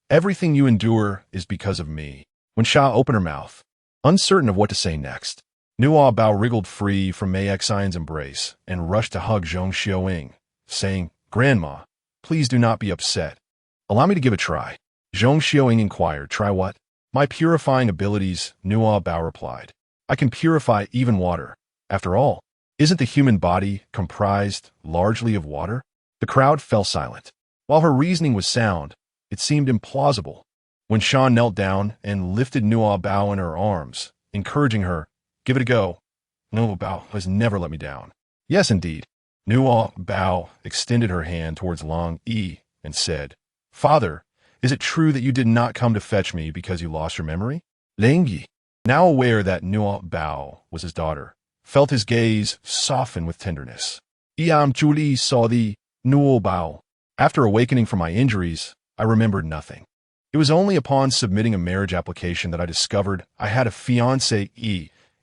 Everything you endure is because of me. When Sha opened her mouth, uncertain of what to say next, Nuobao wriggled free from Mei Xian's embrace and rushed to hug Zhong Xiaoying, saying, "Grandma, please do not be upset. Allow me to give a try." Zhong Xiaoying inquired, "Try what?" "My purifying abilities," Nuobao replied. "I can purify even water. After all, isn't the human body comprised largely of water?" The crowd fell silent. While her reasoning was sound, it seemed implausible. When Shan knelt down and lifted Nuobao in her arms, encouraging her, "Give it a go. Nuobao has never let me down." "Yes, indeed." Nuobao extended her hand towards Lang Yi and said, "Father, is it true that you did not come to fetch me because you lost your memory?" Lang Yi, now aware that Nuobao was his daughter, felt his gaze soften with tenderness. "Iam Julie saw thee, Nuobao. After awakening from my injuries, I remembered nothing. It was only upon submitting a marriage application that I discovered I had a fiancé,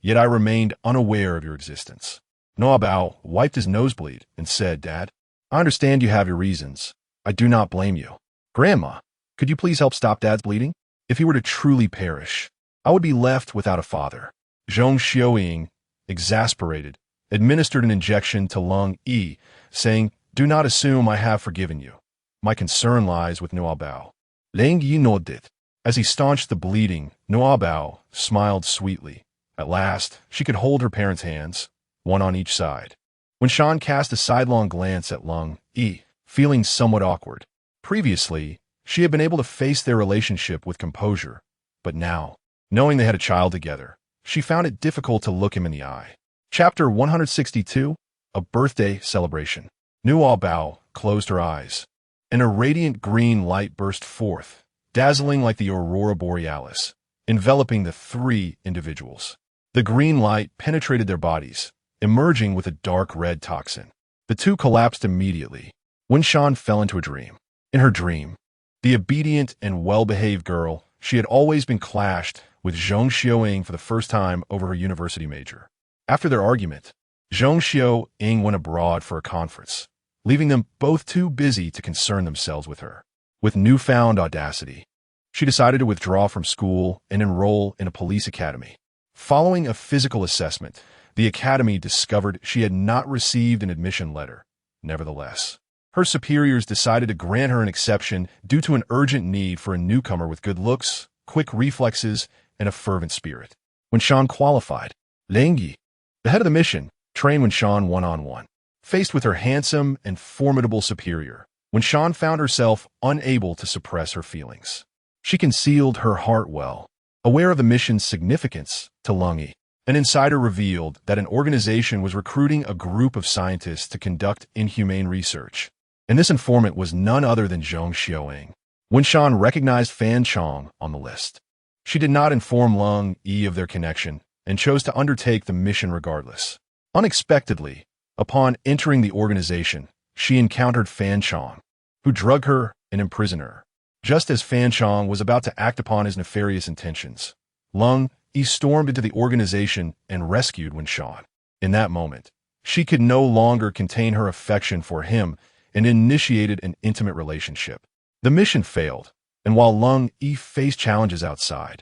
yet I remained unaware of your existence." Nuobao wiped his nosebleed and said, "Dad, I understand you have your reasons. I do not blame you. Grandma, could you please help stop Dad's bleeding? If he were to truly perish, I would be left without a father." Zhong Xiaoying, exasperated, administered an injection to Lang Yi, saying, "Do not assume I have forgiven you. My concern lies with Nuobao." Lang Yi nodded. As he staunched the bleeding, Nuobao smiled sweetly. At last, she could hold her parents' hands, one on each side. When Shan cast a sidelong glance at Lang Yi, feeling somewhat awkward. Previously, she had been able to face their relationship with composure, but now, knowing they had a child together, she found it difficult to look him in the eye. Chapter 162, A Birthday Celebration. Nuobao closed her eyes, and a radiant green light burst forth, dazzling like the aurora borealis, enveloping the three individuals. The green light penetrated their bodies, emerging with a dark red toxin. The two collapsed immediately. When Shan fell into a dream. In her dream, the obedient and well-behaved girl, she had always been clashed with Zhong Xiaoying for the first time over her university major. After their argument, Zhong Xiaoying went abroad for a conference, leaving them both too busy to concern themselves with her. With newfound audacity, she decided to withdraw from school and enroll in a police academy. Following a physical assessment, the academy discovered she had not received an admission letter. Nevertheless, her superiors decided to grant her an exception due to an urgent need for a newcomer with good looks, quick reflexes, and a fervent spirit. When Shan qualified, Lang Yi, the head of the mission, trained when Shan one-on-one. Faced with her handsome and formidable superior, when Shan found herself unable to suppress her feelings, she concealed her heart well. Aware of the mission's significance to Lang Yi, an insider revealed that an organization was recruiting a group of scientists to conduct inhumane research, and this informant was none other than Zhong Xiaoying. When Shan recognized Fan Chong on the list, she did not inform Lang Yi of their connection and chose to undertake the mission regardless. Unexpectedly, upon entering the organization, she encountered Fan Chong, who drugged her and imprisoned her. Just as Fan Chong was about to act upon his nefarious intentions, Lang Yi stormed into the organization and rescued Wen Shan. In that moment, she could no longer contain her affection for him and initiated an intimate relationship. The mission failed, and while Lang Yi faced challenges outside,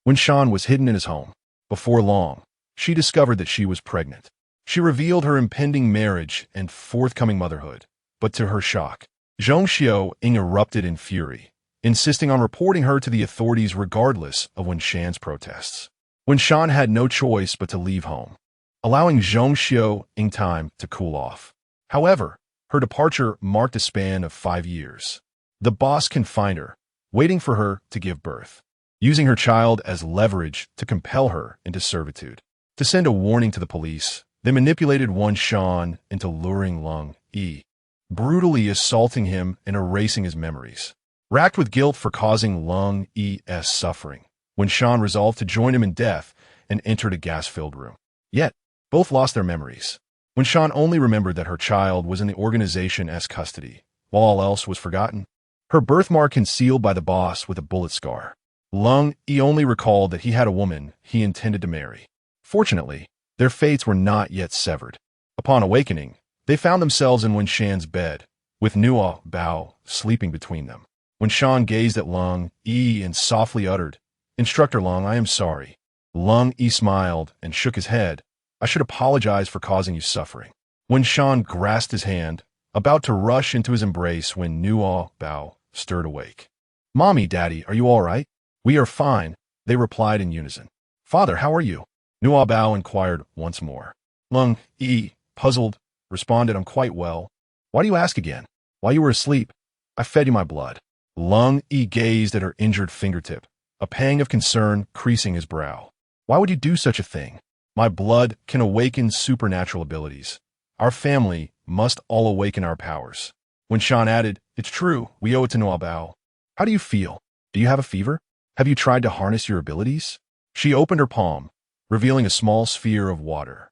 Wen Shan was hidden in his home. Before long, she discovered that she was pregnant. She revealed her impending marriage and forthcoming motherhood, but to her shock, Zhong Xiaoying erupted in fury, insisting on reporting her to the authorities regardless of Wen Shan's protests. Wen Shan had no choice but to leave home, allowing Zhong Xiaoying time to cool off. However, her departure marked a span of 5 years. The boss confined her, waiting for her to give birth, using her child as leverage to compel her into servitude. To send a warning to the police, they manipulated Wen Shan into luring Lang Yi, brutally assaulting him and erasing his memories. Racked with guilt for causing Lang Yi's suffering, Wen Shan resolved to join him in death and entered a gas-filled room. Yet, both lost their memories. Wen Shan only remembered that her child was in the organization's custody, while all else was forgotten. Her birthmark concealed by the boss with a bullet scar. Lung Yi only recalled that he had a woman he intended to marry. Fortunately, their fates were not yet severed. Upon awakening, they found themselves in Wen Shan's bed, with Nuobao sleeping between them. Wen Shan gazed at Lung Yi and softly uttered, "Instructor Lung, I am sorry." Lung Yi smiled and shook his head. "I should apologize for causing you suffering." Wen Shan grasped his hand, about to rush into his embrace when Nuobao stirred awake. "Mommy, Daddy, are you all right?" "We are fine," they replied in unison. "Father, how are you?" Nuobao inquired once more. Lung Yi, puzzled, responded, "I'm quite well." "Why do you ask again?" "While you were asleep, I fed you my blood." Lung Yi gazed at her injured fingertip, a pang of concern creasing his brow. "Why would you do such a thing?" "My blood can awaken supernatural abilities. Our family must all awaken our powers." When Shan added, "It's true, we owe it to Nuobao." "How do you feel? Do you have a fever? Have you tried to harness your abilities?" She opened her palm, revealing a small sphere of water.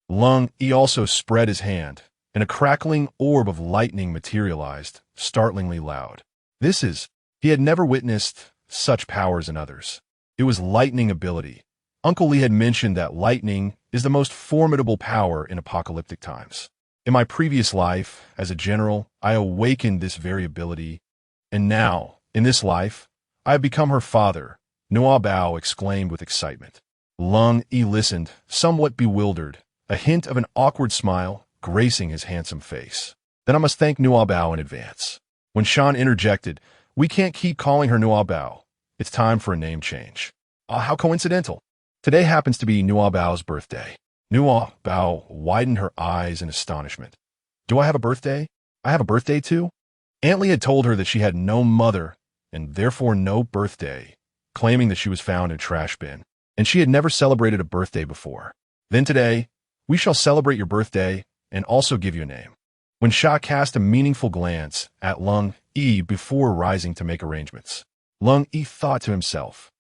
Lung Yi also spread his hand, and a crackling orb of lightning materialized, startlingly loud. He had never witnessed such powers in others. It was lightning ability. Uncle Lee had mentioned that lightning is the most formidable power in apocalyptic times. In my previous life, as a general, I awakened this very ability, and now, in this life, I have become her father, Nuobao exclaimed with excitement. Lung Yi listened, somewhat bewildered, a hint of an awkward smile gracing his handsome face. "Then I must thank Nuobao in advance." When Shan interjected, "We can't keep calling her Nuobao. It's time for a name change." How coincidental. Today happens to be Nuobao's birthday. Nuobao widened her eyes in astonishment. "Do I have a birthday? I have a birthday too?" Aunt Lee had told her that she had no mother and therefore no birthday, claiming that she was found in a trash bin, and she had never celebrated a birthday before. "Then today, we shall celebrate your birthday and also give you a name." When Sha cast a meaningful glance at Lung Yi before rising to make arrangements, Lung Yi thought to himself,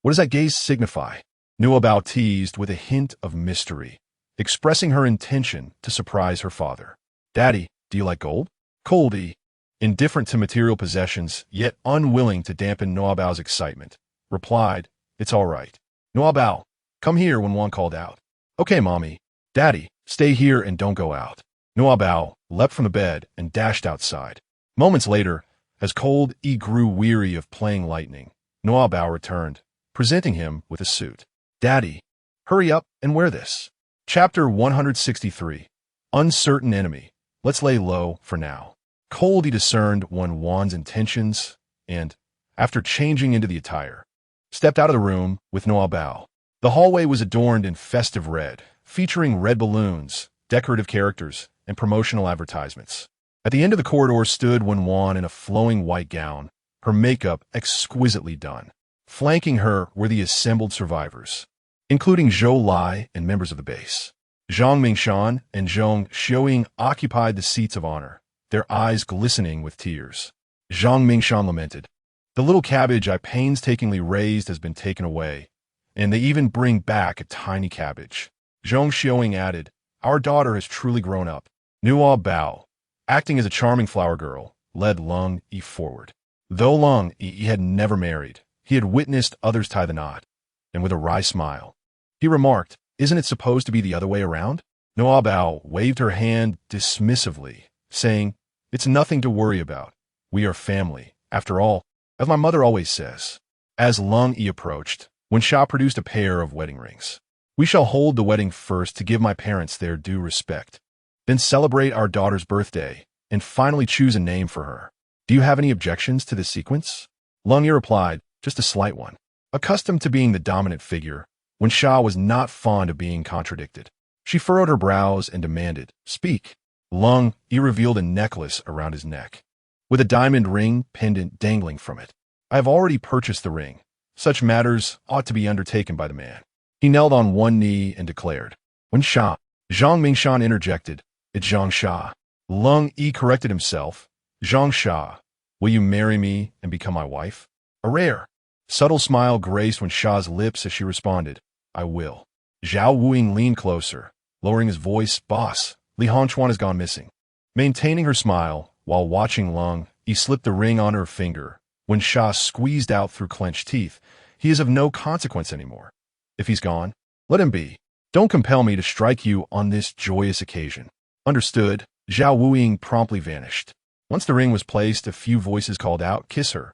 "What does that gaze signify?" Nuobao teased with a hint of mystery, expressing her intention to surprise her father. "Daddy, do you like gold?" Colby, indifferent to material possessions, yet unwilling to dampen Nuobao's excitement, replied, "It's all right." "Nuobao, come here," when one called out. "Okay, Mommy." "Daddy, stay here and don't go out." Nuobao leapt from the bed and dashed outside. Moments later, as Cold E grew weary of playing lightning, Nuobao returned, presenting him with a suit. "Daddy, hurry up and wear this." Chapter 163. Uncertain Enemy. Let's lay low for now. Cold E discerned Wan's intentions and, after changing into the attire, stepped out of the room with Nuobao. The hallway was adorned in festive red, featuring red balloons, decorative characters, and promotional advertisements. At the end of the corridor stood Wan in a flowing white gown, her makeup exquisitely done. Flanking her were the assembled survivors, including Zhou Lai and members of the base. Zhang Mingshan and Zhong Xiuying occupied the seats of honor, their eyes glistening with tears. Zhang Mingshan lamented, "The little cabbage I painstakingly raised has been taken away, and they even bring back a tiny cabbage." Zhong Xiuying added, "Our daughter has truly grown up." Nuobao, acting as a charming flower girl, led Lung Yi forward. Though Lung Yi had never married, he had witnessed others tie the knot, and with a wry smile, he remarked, "Isn't it supposed to be the other way around?" Nuobao waved her hand dismissively, saying, "It's nothing to worry about. We are family, after all, as my mother always says." As Lung Yi approached, Wen Sha produced a pair of wedding rings. "We shall hold the wedding first to give my parents their due respect, then celebrate our daughter's birthday, and finally choose a name for her. Do you have any objections to this sequence?" Lung Yi replied, "Just a slight one." Accustomed to being the dominant figure, Wen Sha was not fond of being contradicted. She furrowed her brows and demanded, "Speak." Lung Yi revealed a necklace around his neck, with a diamond ring pendant dangling from it. "I have already purchased the ring. Such matters ought to be undertaken by the man." He knelt on one knee and declared, "Wen Sha." Zhang Mingshan interjected, "It's Zhang Sha." Lung Yi corrected himself, "Zhang Sha, will you marry me and become my wife?" A rare, subtle smile graced Wen Sha's lips as she responded, "I will." Zhao Wuing leaned closer, lowering his voice, "Boss, Li Hongchuan has gone missing." Maintaining her smile while watching Lung Yi slip the ring on her finger, When Sha squeezed out through clenched teeth, he is of no consequence anymore. If he's gone, let him be. Don't compel me to strike you on this joyous occasion. Understood. Zhao Wuying promptly vanished. Once the ring was placed, a few voices called out, "Kiss her."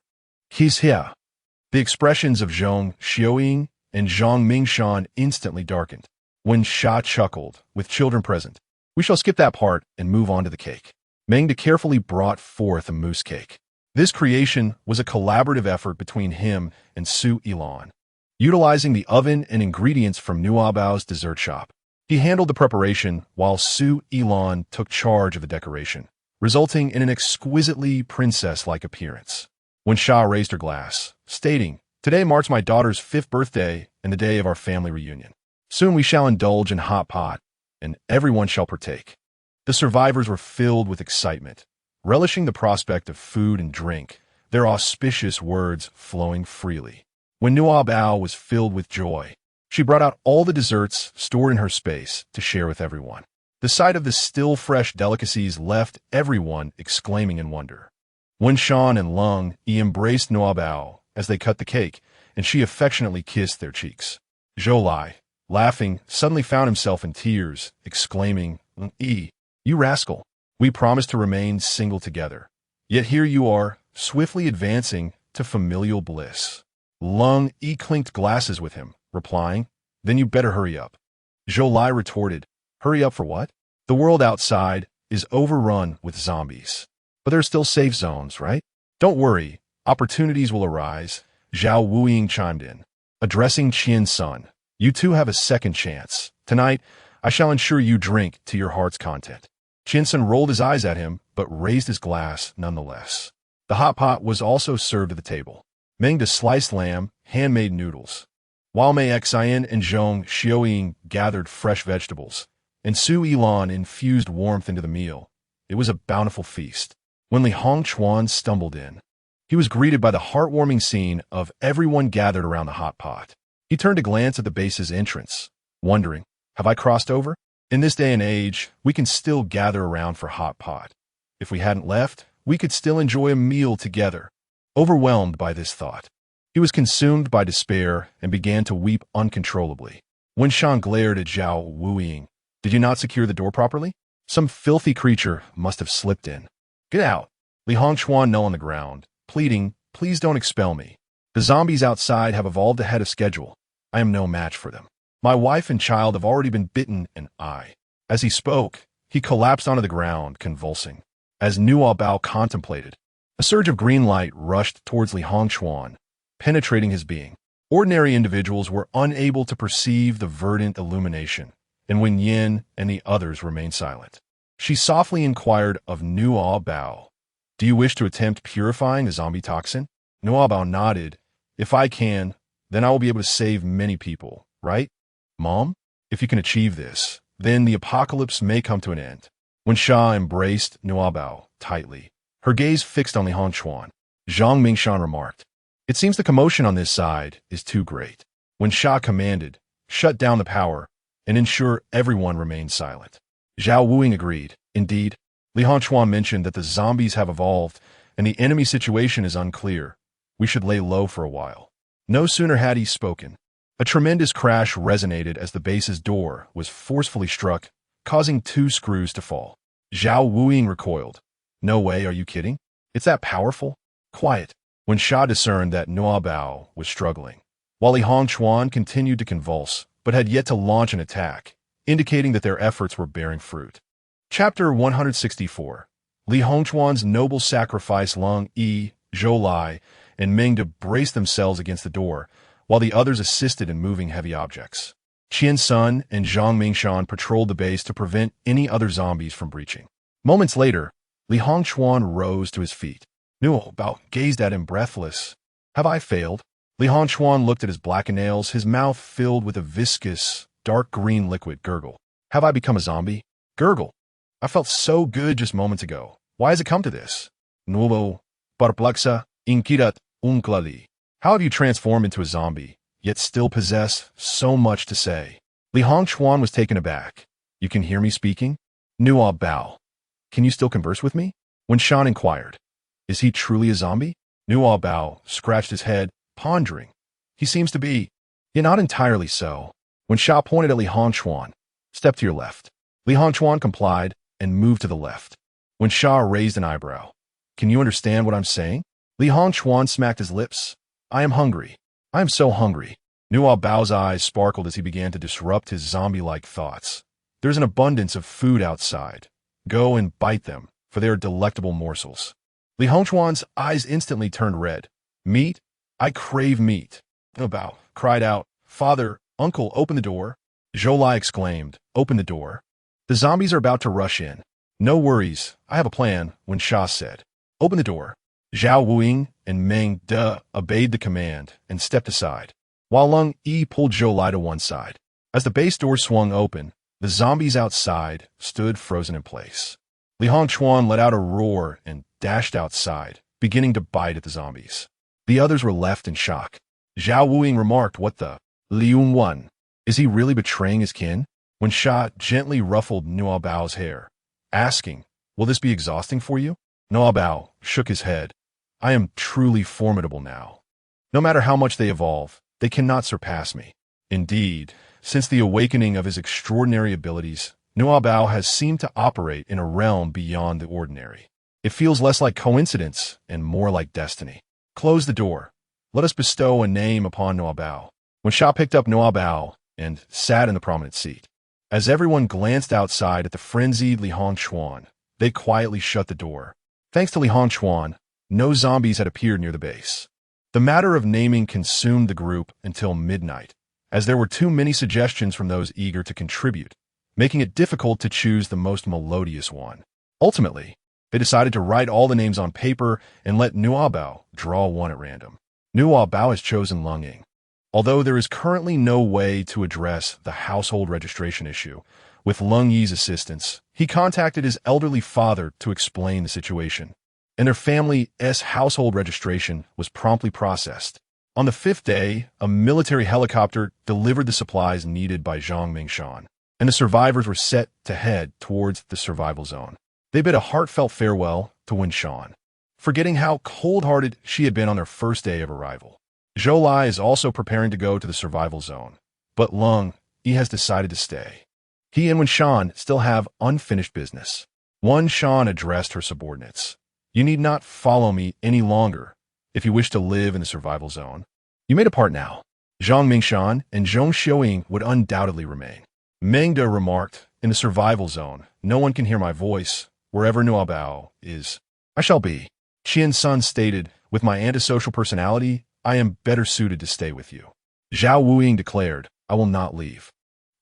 "He's here." The expressions of Zhong Xiaoying and Zhang Mingshan instantly darkened. When Sha chuckled, with children present, "We shall skip that part and move on to the cake." Mengda carefully brought forth a mousse cake. This creation was a collaborative effort between him and Su Ilan, utilizing the oven and ingredients from Nuobao's dessert shop. He handled the preparation while Su Ilan took charge of the decoration, resulting in an exquisitely princess-like appearance. When Sha raised her glass, stating, "Today marks my daughter's 5th birthday and the day of our family reunion. Soon we shall indulge in hot pot, and everyone shall partake." The survivors were filled with excitement, relishing the prospect of food and drink, their auspicious words flowing freely. When Nuobao was filled with joy, she brought out all the desserts stored in her space to share with everyone. The sight of the still fresh delicacies left everyone exclaiming in wonder. When Shan and Lung embraced Nuobao as they cut the cake, and she affectionately kissed their cheeks. Zhou Lai, laughing, suddenly found himself in tears, exclaiming, "You rascal! We promised to remain single together. Yet here you are, swiftly advancing to familial bliss." Lung clinked glasses with him, replying, "Then you better hurry up." Zhou Lai retorted, "Hurry up for what? The world outside is overrun with zombies. But there are still safe zones, right? Don't worry, opportunities will arise." Zhao Wuying chimed in, addressing Qian's son. "You two have a second chance. Tonight, I shall ensure you drink to your heart's content." Qiansun rolled his eyes at him, but raised his glass nonetheless. The hot pot was also served at the table. Mengda sliced lamb, handmade noodles, while Mei Xian and Zhong Xiaoying gathered fresh vegetables, and Su Ilan infused warmth into the meal. It was a bountiful feast. When Li Hongchuan stumbled in, he was greeted by the heartwarming scene of everyone gathered around the hot pot. He turned to glance at the base's entrance, wondering, "Have I crossed over? In this day and age, we can still gather around for hot pot. If we hadn't left, we could still enjoy a meal together." Overwhelmed by this thought, he was consumed by despair and began to weep uncontrollably. When Shan glared at Zhao Wuying, "Did you not secure the door properly? Some filthy creature must have slipped in." "Get out!" Li Hongchuan knelt on the ground, pleading, "Please don't expel me. The zombies outside have evolved ahead of schedule. I am no match for them. My wife and child have already been bitten, and I—" As he spoke, he collapsed onto the ground, convulsing. As Nuobao contemplated, a surge of green light rushed towards Li Hongchuan, penetrating his being. Ordinary individuals were unable to perceive the verdant illumination, and Wen Yin and the others remained silent. She softly inquired of Nuobao, "Do you wish to attempt purifying the zombie toxin?" Nuobao nodded. "If I can, then I will be able to save many people, right, Mom? If you can achieve this, then the apocalypse may come to an end." When Sha embraced Nuobao tightly, her gaze fixed on Li Hongchuan, Zhang Mingshan remarked, "It seems the commotion on this side is too great." When Sha commanded, "Shut down the power and ensure everyone remains silent." Zhao Wuying agreed. Indeed, Li Hongchuan mentioned that the zombies have evolved and the enemy situation is unclear. We should lay low for a while. No sooner had he spoken, a tremendous crash resonated as the base's door was forcefully struck, causing 2 screws to fall. Zhao Wuying recoiled. "No way, are you kidding? It's that powerful?" "Quiet." When Sha discerned that Nuobao was struggling, while Li Hongchuan continued to convulse, but had yet to launch an attack, indicating that their efforts were bearing fruit. Chapter 164. Li Hongchuan's noble sacrifice. Lung Yi, Zhou Lai, and Mengda braced themselves against the door, while the others assisted in moving heavy objects. Qian Sun and Zhang Mingshan patrolled the base to prevent any other zombies from breaching. Moments later, Li Hongchuan rose to his feet. Nuobao gazed at him breathless. "Have I failed?" Li Hongchuan looked at his blackened nails, his mouth filled with a viscous, dark green liquid. "Gurgle. Have I become a zombie? Gurgle. I felt so good just moments ago. Why has it come to this?" Nuobao, perplexa, inquirat, unclali. "How have you transformed into a zombie, yet still possess so much to say?" Li Hongchuan was taken aback. "You can hear me speaking?" Nuobao, "Can you still converse with me?" When Shan inquired, "Is he truly a zombie?" Nuobao scratched his head, pondering. He seems to be, yet not entirely so. When Sha pointed at Li Hongchuan, "Step to your left." Li Hongchuan complied and moved to the left. When Sha raised an eyebrow, "Can you understand what I'm saying?" Li Hongchuan smacked his lips. "I am hungry. I am so hungry." Nuobao's eyes sparkled as he began to disrupt his zombie-like thoughts. "There's an abundance of food outside. Go and bite them, for they are delectable morsels." Li Hongchuan's eyes instantly turned red. "Meat? I crave meat." Nuobao cried out, "Father, uncle, open the door." Zhou exclaimed, "Open the door. The zombies are about to rush in." "No worries, I have a plan," When Sha said. "Open the door." Zhao Wuing and Meng De obeyed the command and stepped aside, while Lung Yi pulled Zhou to one side. As the base door swung open, the zombies outside stood frozen in place. Li Hongchuan let out a roar and dashed outside, beginning to bite at the zombies. The others were left in shock. Zhao Wuing remarked, "What the? Liun Wan? Is he really betraying his kin?" When Sha gently ruffled Nuobao's hair, asking, "Will this be exhausting for you?" Nuobao shook his head. "I am truly formidable now. No matter how much they evolve, they cannot surpass me." Indeed, since the awakening of his extraordinary abilities, Nuobao has seemed to operate in a realm beyond the ordinary. It feels less like coincidence and more like destiny. "Close the door. Let us bestow a name upon Nuobao." When Sha picked up Nuobao and sat in the prominent seat, as everyone glanced outside at the frenzied Li Hongchuan, they quietly shut the door. Thanks to Li Hongchuan, no zombies had appeared near the base. The matter of naming consumed the group until midnight, as there were too many suggestions from those eager to contribute, making it difficult to choose the most melodious one. Ultimately, they decided to write all the names on paper and let Nuobao draw one at random. Nuobao has chosen Lung Ying. Although there is currently no way to address the household registration issue, with Lung Yi's assistance, he contacted his elderly father to explain the situation, and their family's household registration was promptly processed. On the 5th day, a military helicopter delivered the supplies needed by Zhang Mingshan, and the survivors were set to head towards the survival zone. They bid a heartfelt farewell to Wen Shan, forgetting how cold-hearted she had been on their first day of arrival. Zhou is also preparing to go to the survival zone, but Lung Yi has decided to stay. He and Wen Shan still have unfinished business. Wen Shan addressed her subordinates. "You need not follow me any longer if you wish to live in the survival zone. You may depart now." Zhang Mingshan and Zhong Xiuying would undoubtedly remain. Meng De remarked, "In the survival zone, no one can hear my voice. Wherever Nuobao is, I shall be." Qian Sun stated, "With my antisocial personality, I am better suited to stay with you." Zhao Wuing declared, "I will not leave.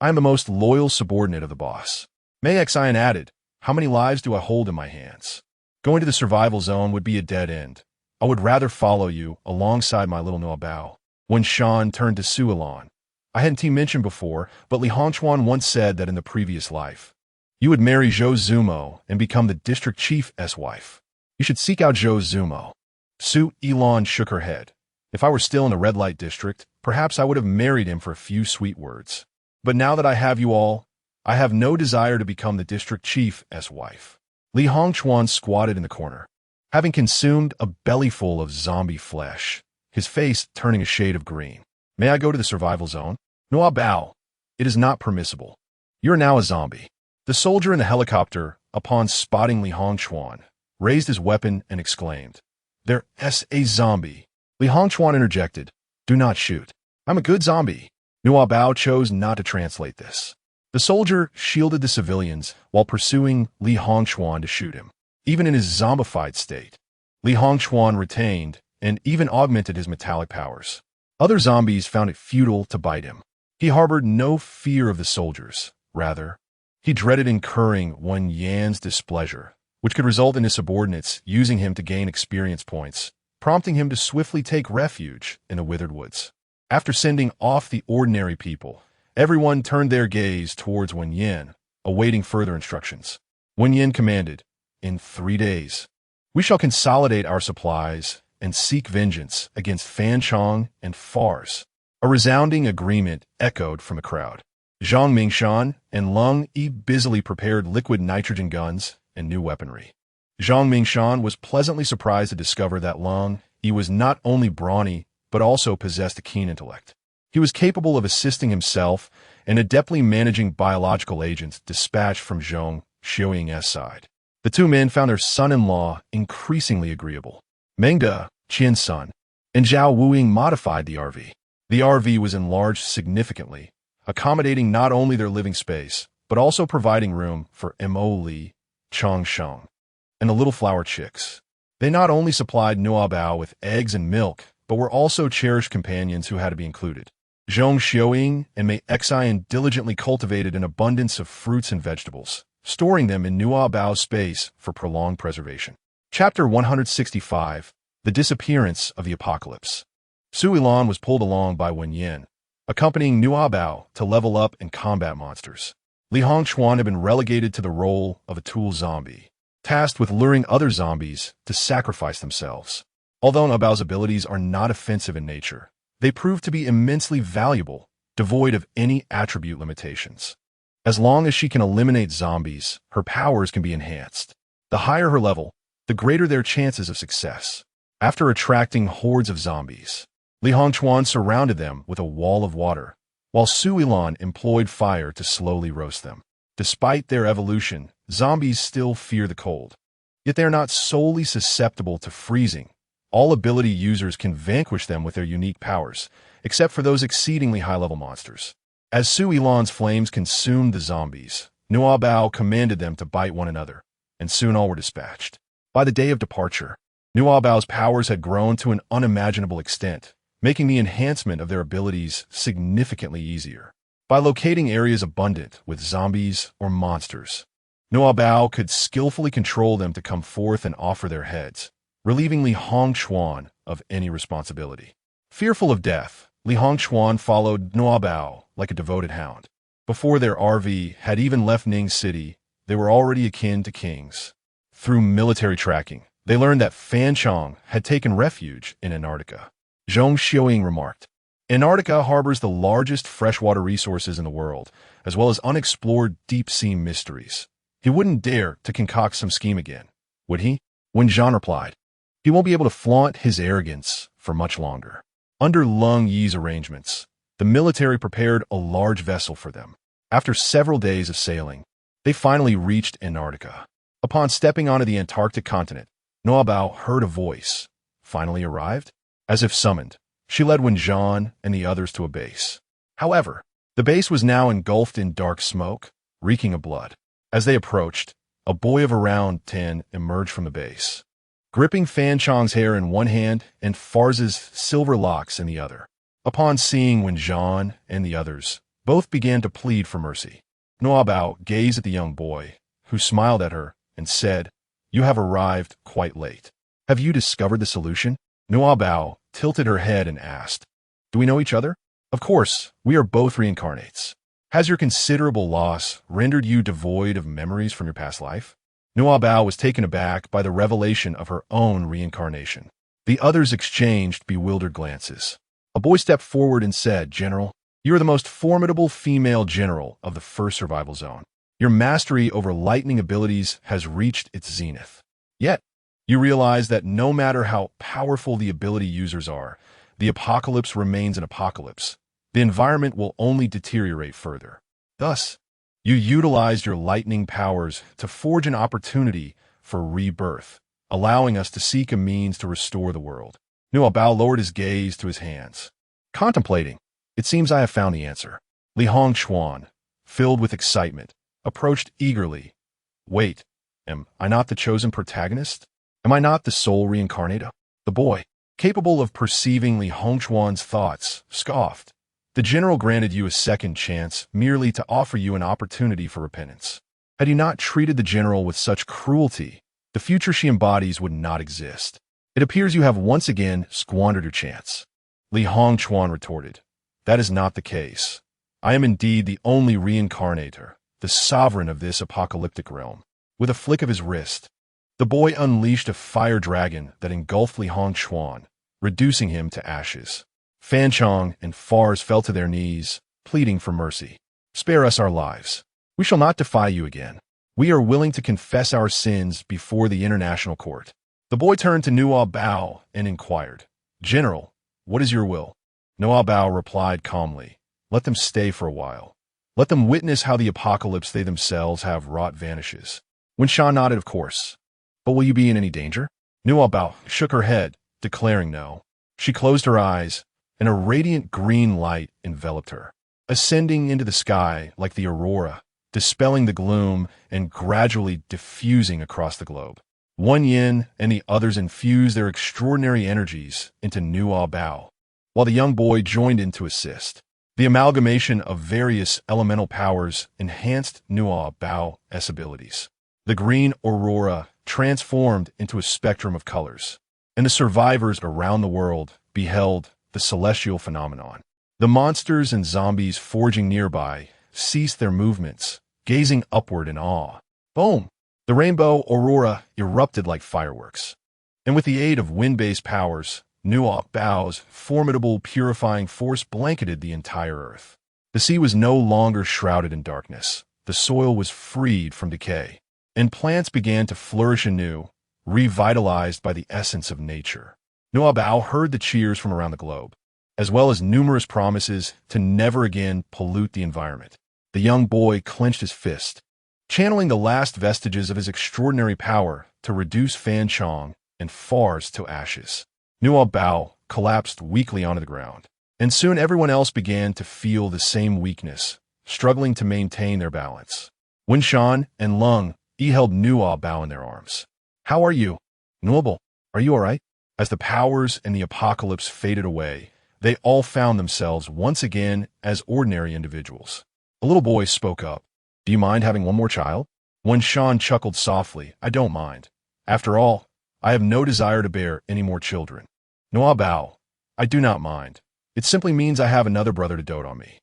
I am the most loyal subordinate of the boss." Mei Xian added, "How many lives do I hold in my hands? Going to the survival zone would be a dead end. I would rather follow you alongside my little Nuobao." When Shan turned to Su Ilan, "I hadn't mentioned before, but Li Hongchuan once said that in the previous life, you would marry Zhou Zumo and become the district chief's wife. You should seek out Zhou Zumo." Su Ilan shook her head. "If I were still in the red light district, perhaps I would have married him for a few sweet words. But now that I have you all, I have no desire to become the district chief's wife." Li Hongchuan squatted in the corner, having consumed a bellyful of zombie flesh, his face turning a shade of green. "May I go to the survival zone?" "Nuobao, it is not permissible. You are now a zombie." The soldier in the helicopter, upon spotting Li Hongchuan, raised his weapon and exclaimed, "There's a zombie." Li Hongchuan interjected, "Do not shoot. I'm a good zombie." Nuobao chose not to translate this. The soldier shielded the civilians while pursuing Li Hongchuan to shoot him. Even in his zombified state, Li Hongchuan retained and even augmented his metallic powers. Other zombies found it futile to bite him. He harbored no fear of the soldiers. Rather, he dreaded incurring Wen Yan's displeasure, which could result in his subordinates using him to gain experience points, prompting him to swiftly take refuge in the withered woods. After sending off the ordinary people, everyone turned their gaze towards Wen Yan, awaiting further instructions. Wen Yan commanded, "In 3 days, we shall consolidate our supplies and seek vengeance against Fan Chong and Fars." A resounding agreement echoed from the crowd. Zhang Mingshan and Lung Yi busily prepared liquid nitrogen guns and new weaponry. Zhang Mingshan was pleasantly surprised to discover that Lung He was not only brawny, but also possessed a keen intellect. He was capable of assisting himself and adeptly managing biological agents dispatched from Zhong Xiuying's side. The two men found their son-in-law increasingly agreeable. Meng De, Qian's son, and Zhao Wuying modified the RV. The RV was enlarged significantly, accommodating not only their living space, but also providing room for Mo Li, Chong Sheng, and the little flower chicks. They not only supplied Nuobao with eggs and milk, but were also cherished companions who had to be included. Zhong Xiuying and Mei Xian diligently cultivated an abundance of fruits and vegetables, storing them in Nuobao's space for prolonged preservation. Chapter 165, The Disappearance of the Apocalypse. Su Yilan was pulled along by Wen Yin, accompanying Nuobao to level up and combat monsters. Li Hongchuan had been relegated to the role of a tool zombie, tasked with luring other zombies to sacrifice themselves. Although Nuobao's abilities are not offensive in nature, they prove to be immensely valuable, devoid of any attribute limitations. As long as she can eliminate zombies, her powers can be enhanced. The higher her level, the greater their chances of success. After attracting hordes of zombies, Li Hongchuan surrounded them with a wall of water, while Su Yilan employed fire to slowly roast them. Despite their evolution, zombies still fear the cold. Yet they are not solely susceptible to freezing. All ability users can vanquish them with their unique powers, except for those exceedingly high-level monsters. As Su Yilan's flames consumed the zombies, Nuobao commanded them to bite one another, and soon all were dispatched. By the day of departure, Nuobao's powers had grown to an unimaginable extent, making the enhancement of their abilities significantly easier. By locating areas abundant with zombies or monsters, Nuobao could skillfully control them to come forth and offer their heads, relieving Li Hongchuan of any responsibility. Fearful of death, Li Hongchuan followed Nuobao like a devoted hound. Before their RV had even left Ning City, they were already akin to kings. Through military tracking, they learned that Fan Chong had taken refuge in Antarctica. Zhong Xiuying remarked, Antarctica harbors the largest freshwater resources in the world, as well as unexplored deep-sea mysteries. He wouldn't dare to concoct some scheme again, would he? When Zhang replied, he won't be able to flaunt his arrogance for much longer. Under Lung Yi's arrangements, the military prepared a large vessel for them. After several days of sailing, they finally reached Antarctica. Upon stepping onto the Antarctic continent, Nuobao heard a voice. Finally arrived? As if summoned, she led Wen Zhan and the others to a base. However, the base was now engulfed in dark smoke, reeking of blood. As they approached, a boy of around 10 emerged from the base, gripping Fan Chong's hair in one hand and Farz's silver locks in the other. Upon seeing Wen Zhan and the others, both began to plead for mercy. Nuobao gazed at the young boy, who smiled at her and said, You have arrived quite late. Have you discovered the solution? Nuobao tilted her head and asked, Do we know each other? Of course, we are both reincarnates. Has your considerable loss rendered you devoid of memories from your past life? Nuobao was taken aback by the revelation of her own reincarnation. The others exchanged bewildered glances. A boy stepped forward and said, General, you are the most formidable female general of the first survival zone. Your mastery over lightning abilities has reached its zenith. Yet, you realize that no matter how powerful the ability users are, the apocalypse remains an apocalypse. The environment will only deteriorate further. Thus, you utilized your lightning powers to forge an opportunity for rebirth, allowing us to seek a means to restore the world. Nuobao lowered his gaze to his hands. Contemplating, it seems I have found the answer. Li Hongchuan, filled with excitement, approached eagerly. Wait, am I not the chosen protagonist? Am I not the sole reincarnator? The boy, capable of perceiving Li Hongchuan's thoughts, scoffed. The general granted you a second chance merely to offer you an opportunity for repentance. Had you not treated the general with such cruelty, the future she embodies would not exist. It appears you have once again squandered your chance. Li Hongchuan retorted, That is not the case. I am indeed the only reincarnator, the sovereign of this apocalyptic realm. With a flick of his wrist, the boy unleashed a fire dragon that engulfed Li Hongchuan, reducing him to ashes. Fan Chong and Farz fell to their knees, pleading for mercy. Spare us our lives. We shall not defy you again. We are willing to confess our sins before the international court. The boy turned to Nuobao and inquired, "General, what is your will?" Nuobao replied calmly, "Let them stay for a while. Let them witness how the apocalypse they themselves have wrought vanishes." When Sha nodded, "Of course. But will you be in any danger?" Nuobao shook her head, declaring no. She closed her eyes, and a radiant green light enveloped her, ascending into the sky like the aurora, dispelling the gloom and gradually diffusing across the globe. One yin and the others infused their extraordinary energies into Nuobao, while the young boy joined in to assist. The amalgamation of various elemental powers enhanced Nuobao's abilities. The green aurora transformed into a spectrum of colors, and the survivors around the world beheld the celestial phenomenon. The monsters and zombies foraging nearby ceased their movements, gazing upward in awe. Boom! The rainbow aurora erupted like fireworks, and with the aid of wind-based powers, Nuobao's formidable purifying force blanketed the entire earth. The sea was no longer shrouded in darkness. The soil was freed from decay, and plants began to flourish anew, revitalized by the essence of nature. Nuobao heard the cheers from around the globe, as well as numerous promises to never again pollute the environment. The young boy clenched his fist, channeling the last vestiges of his extraordinary power to reduce Fan Chong and Fars to ashes. Nuobao collapsed weakly onto the ground, and soon everyone else began to feel the same weakness, struggling to maintain their balance. Winshan and Lung held Nuobao in their arms. "How are you? Nuobao, are you all right?" As the powers and the apocalypse faded away, they all found themselves once again as ordinary individuals. A little boy spoke up. "Do you mind having one more child?" Winshan chuckled softly. "I don't mind. After all, I have no desire to bear any more children." Nuobao, "I do not mind. It simply means I have another brother to dote on me."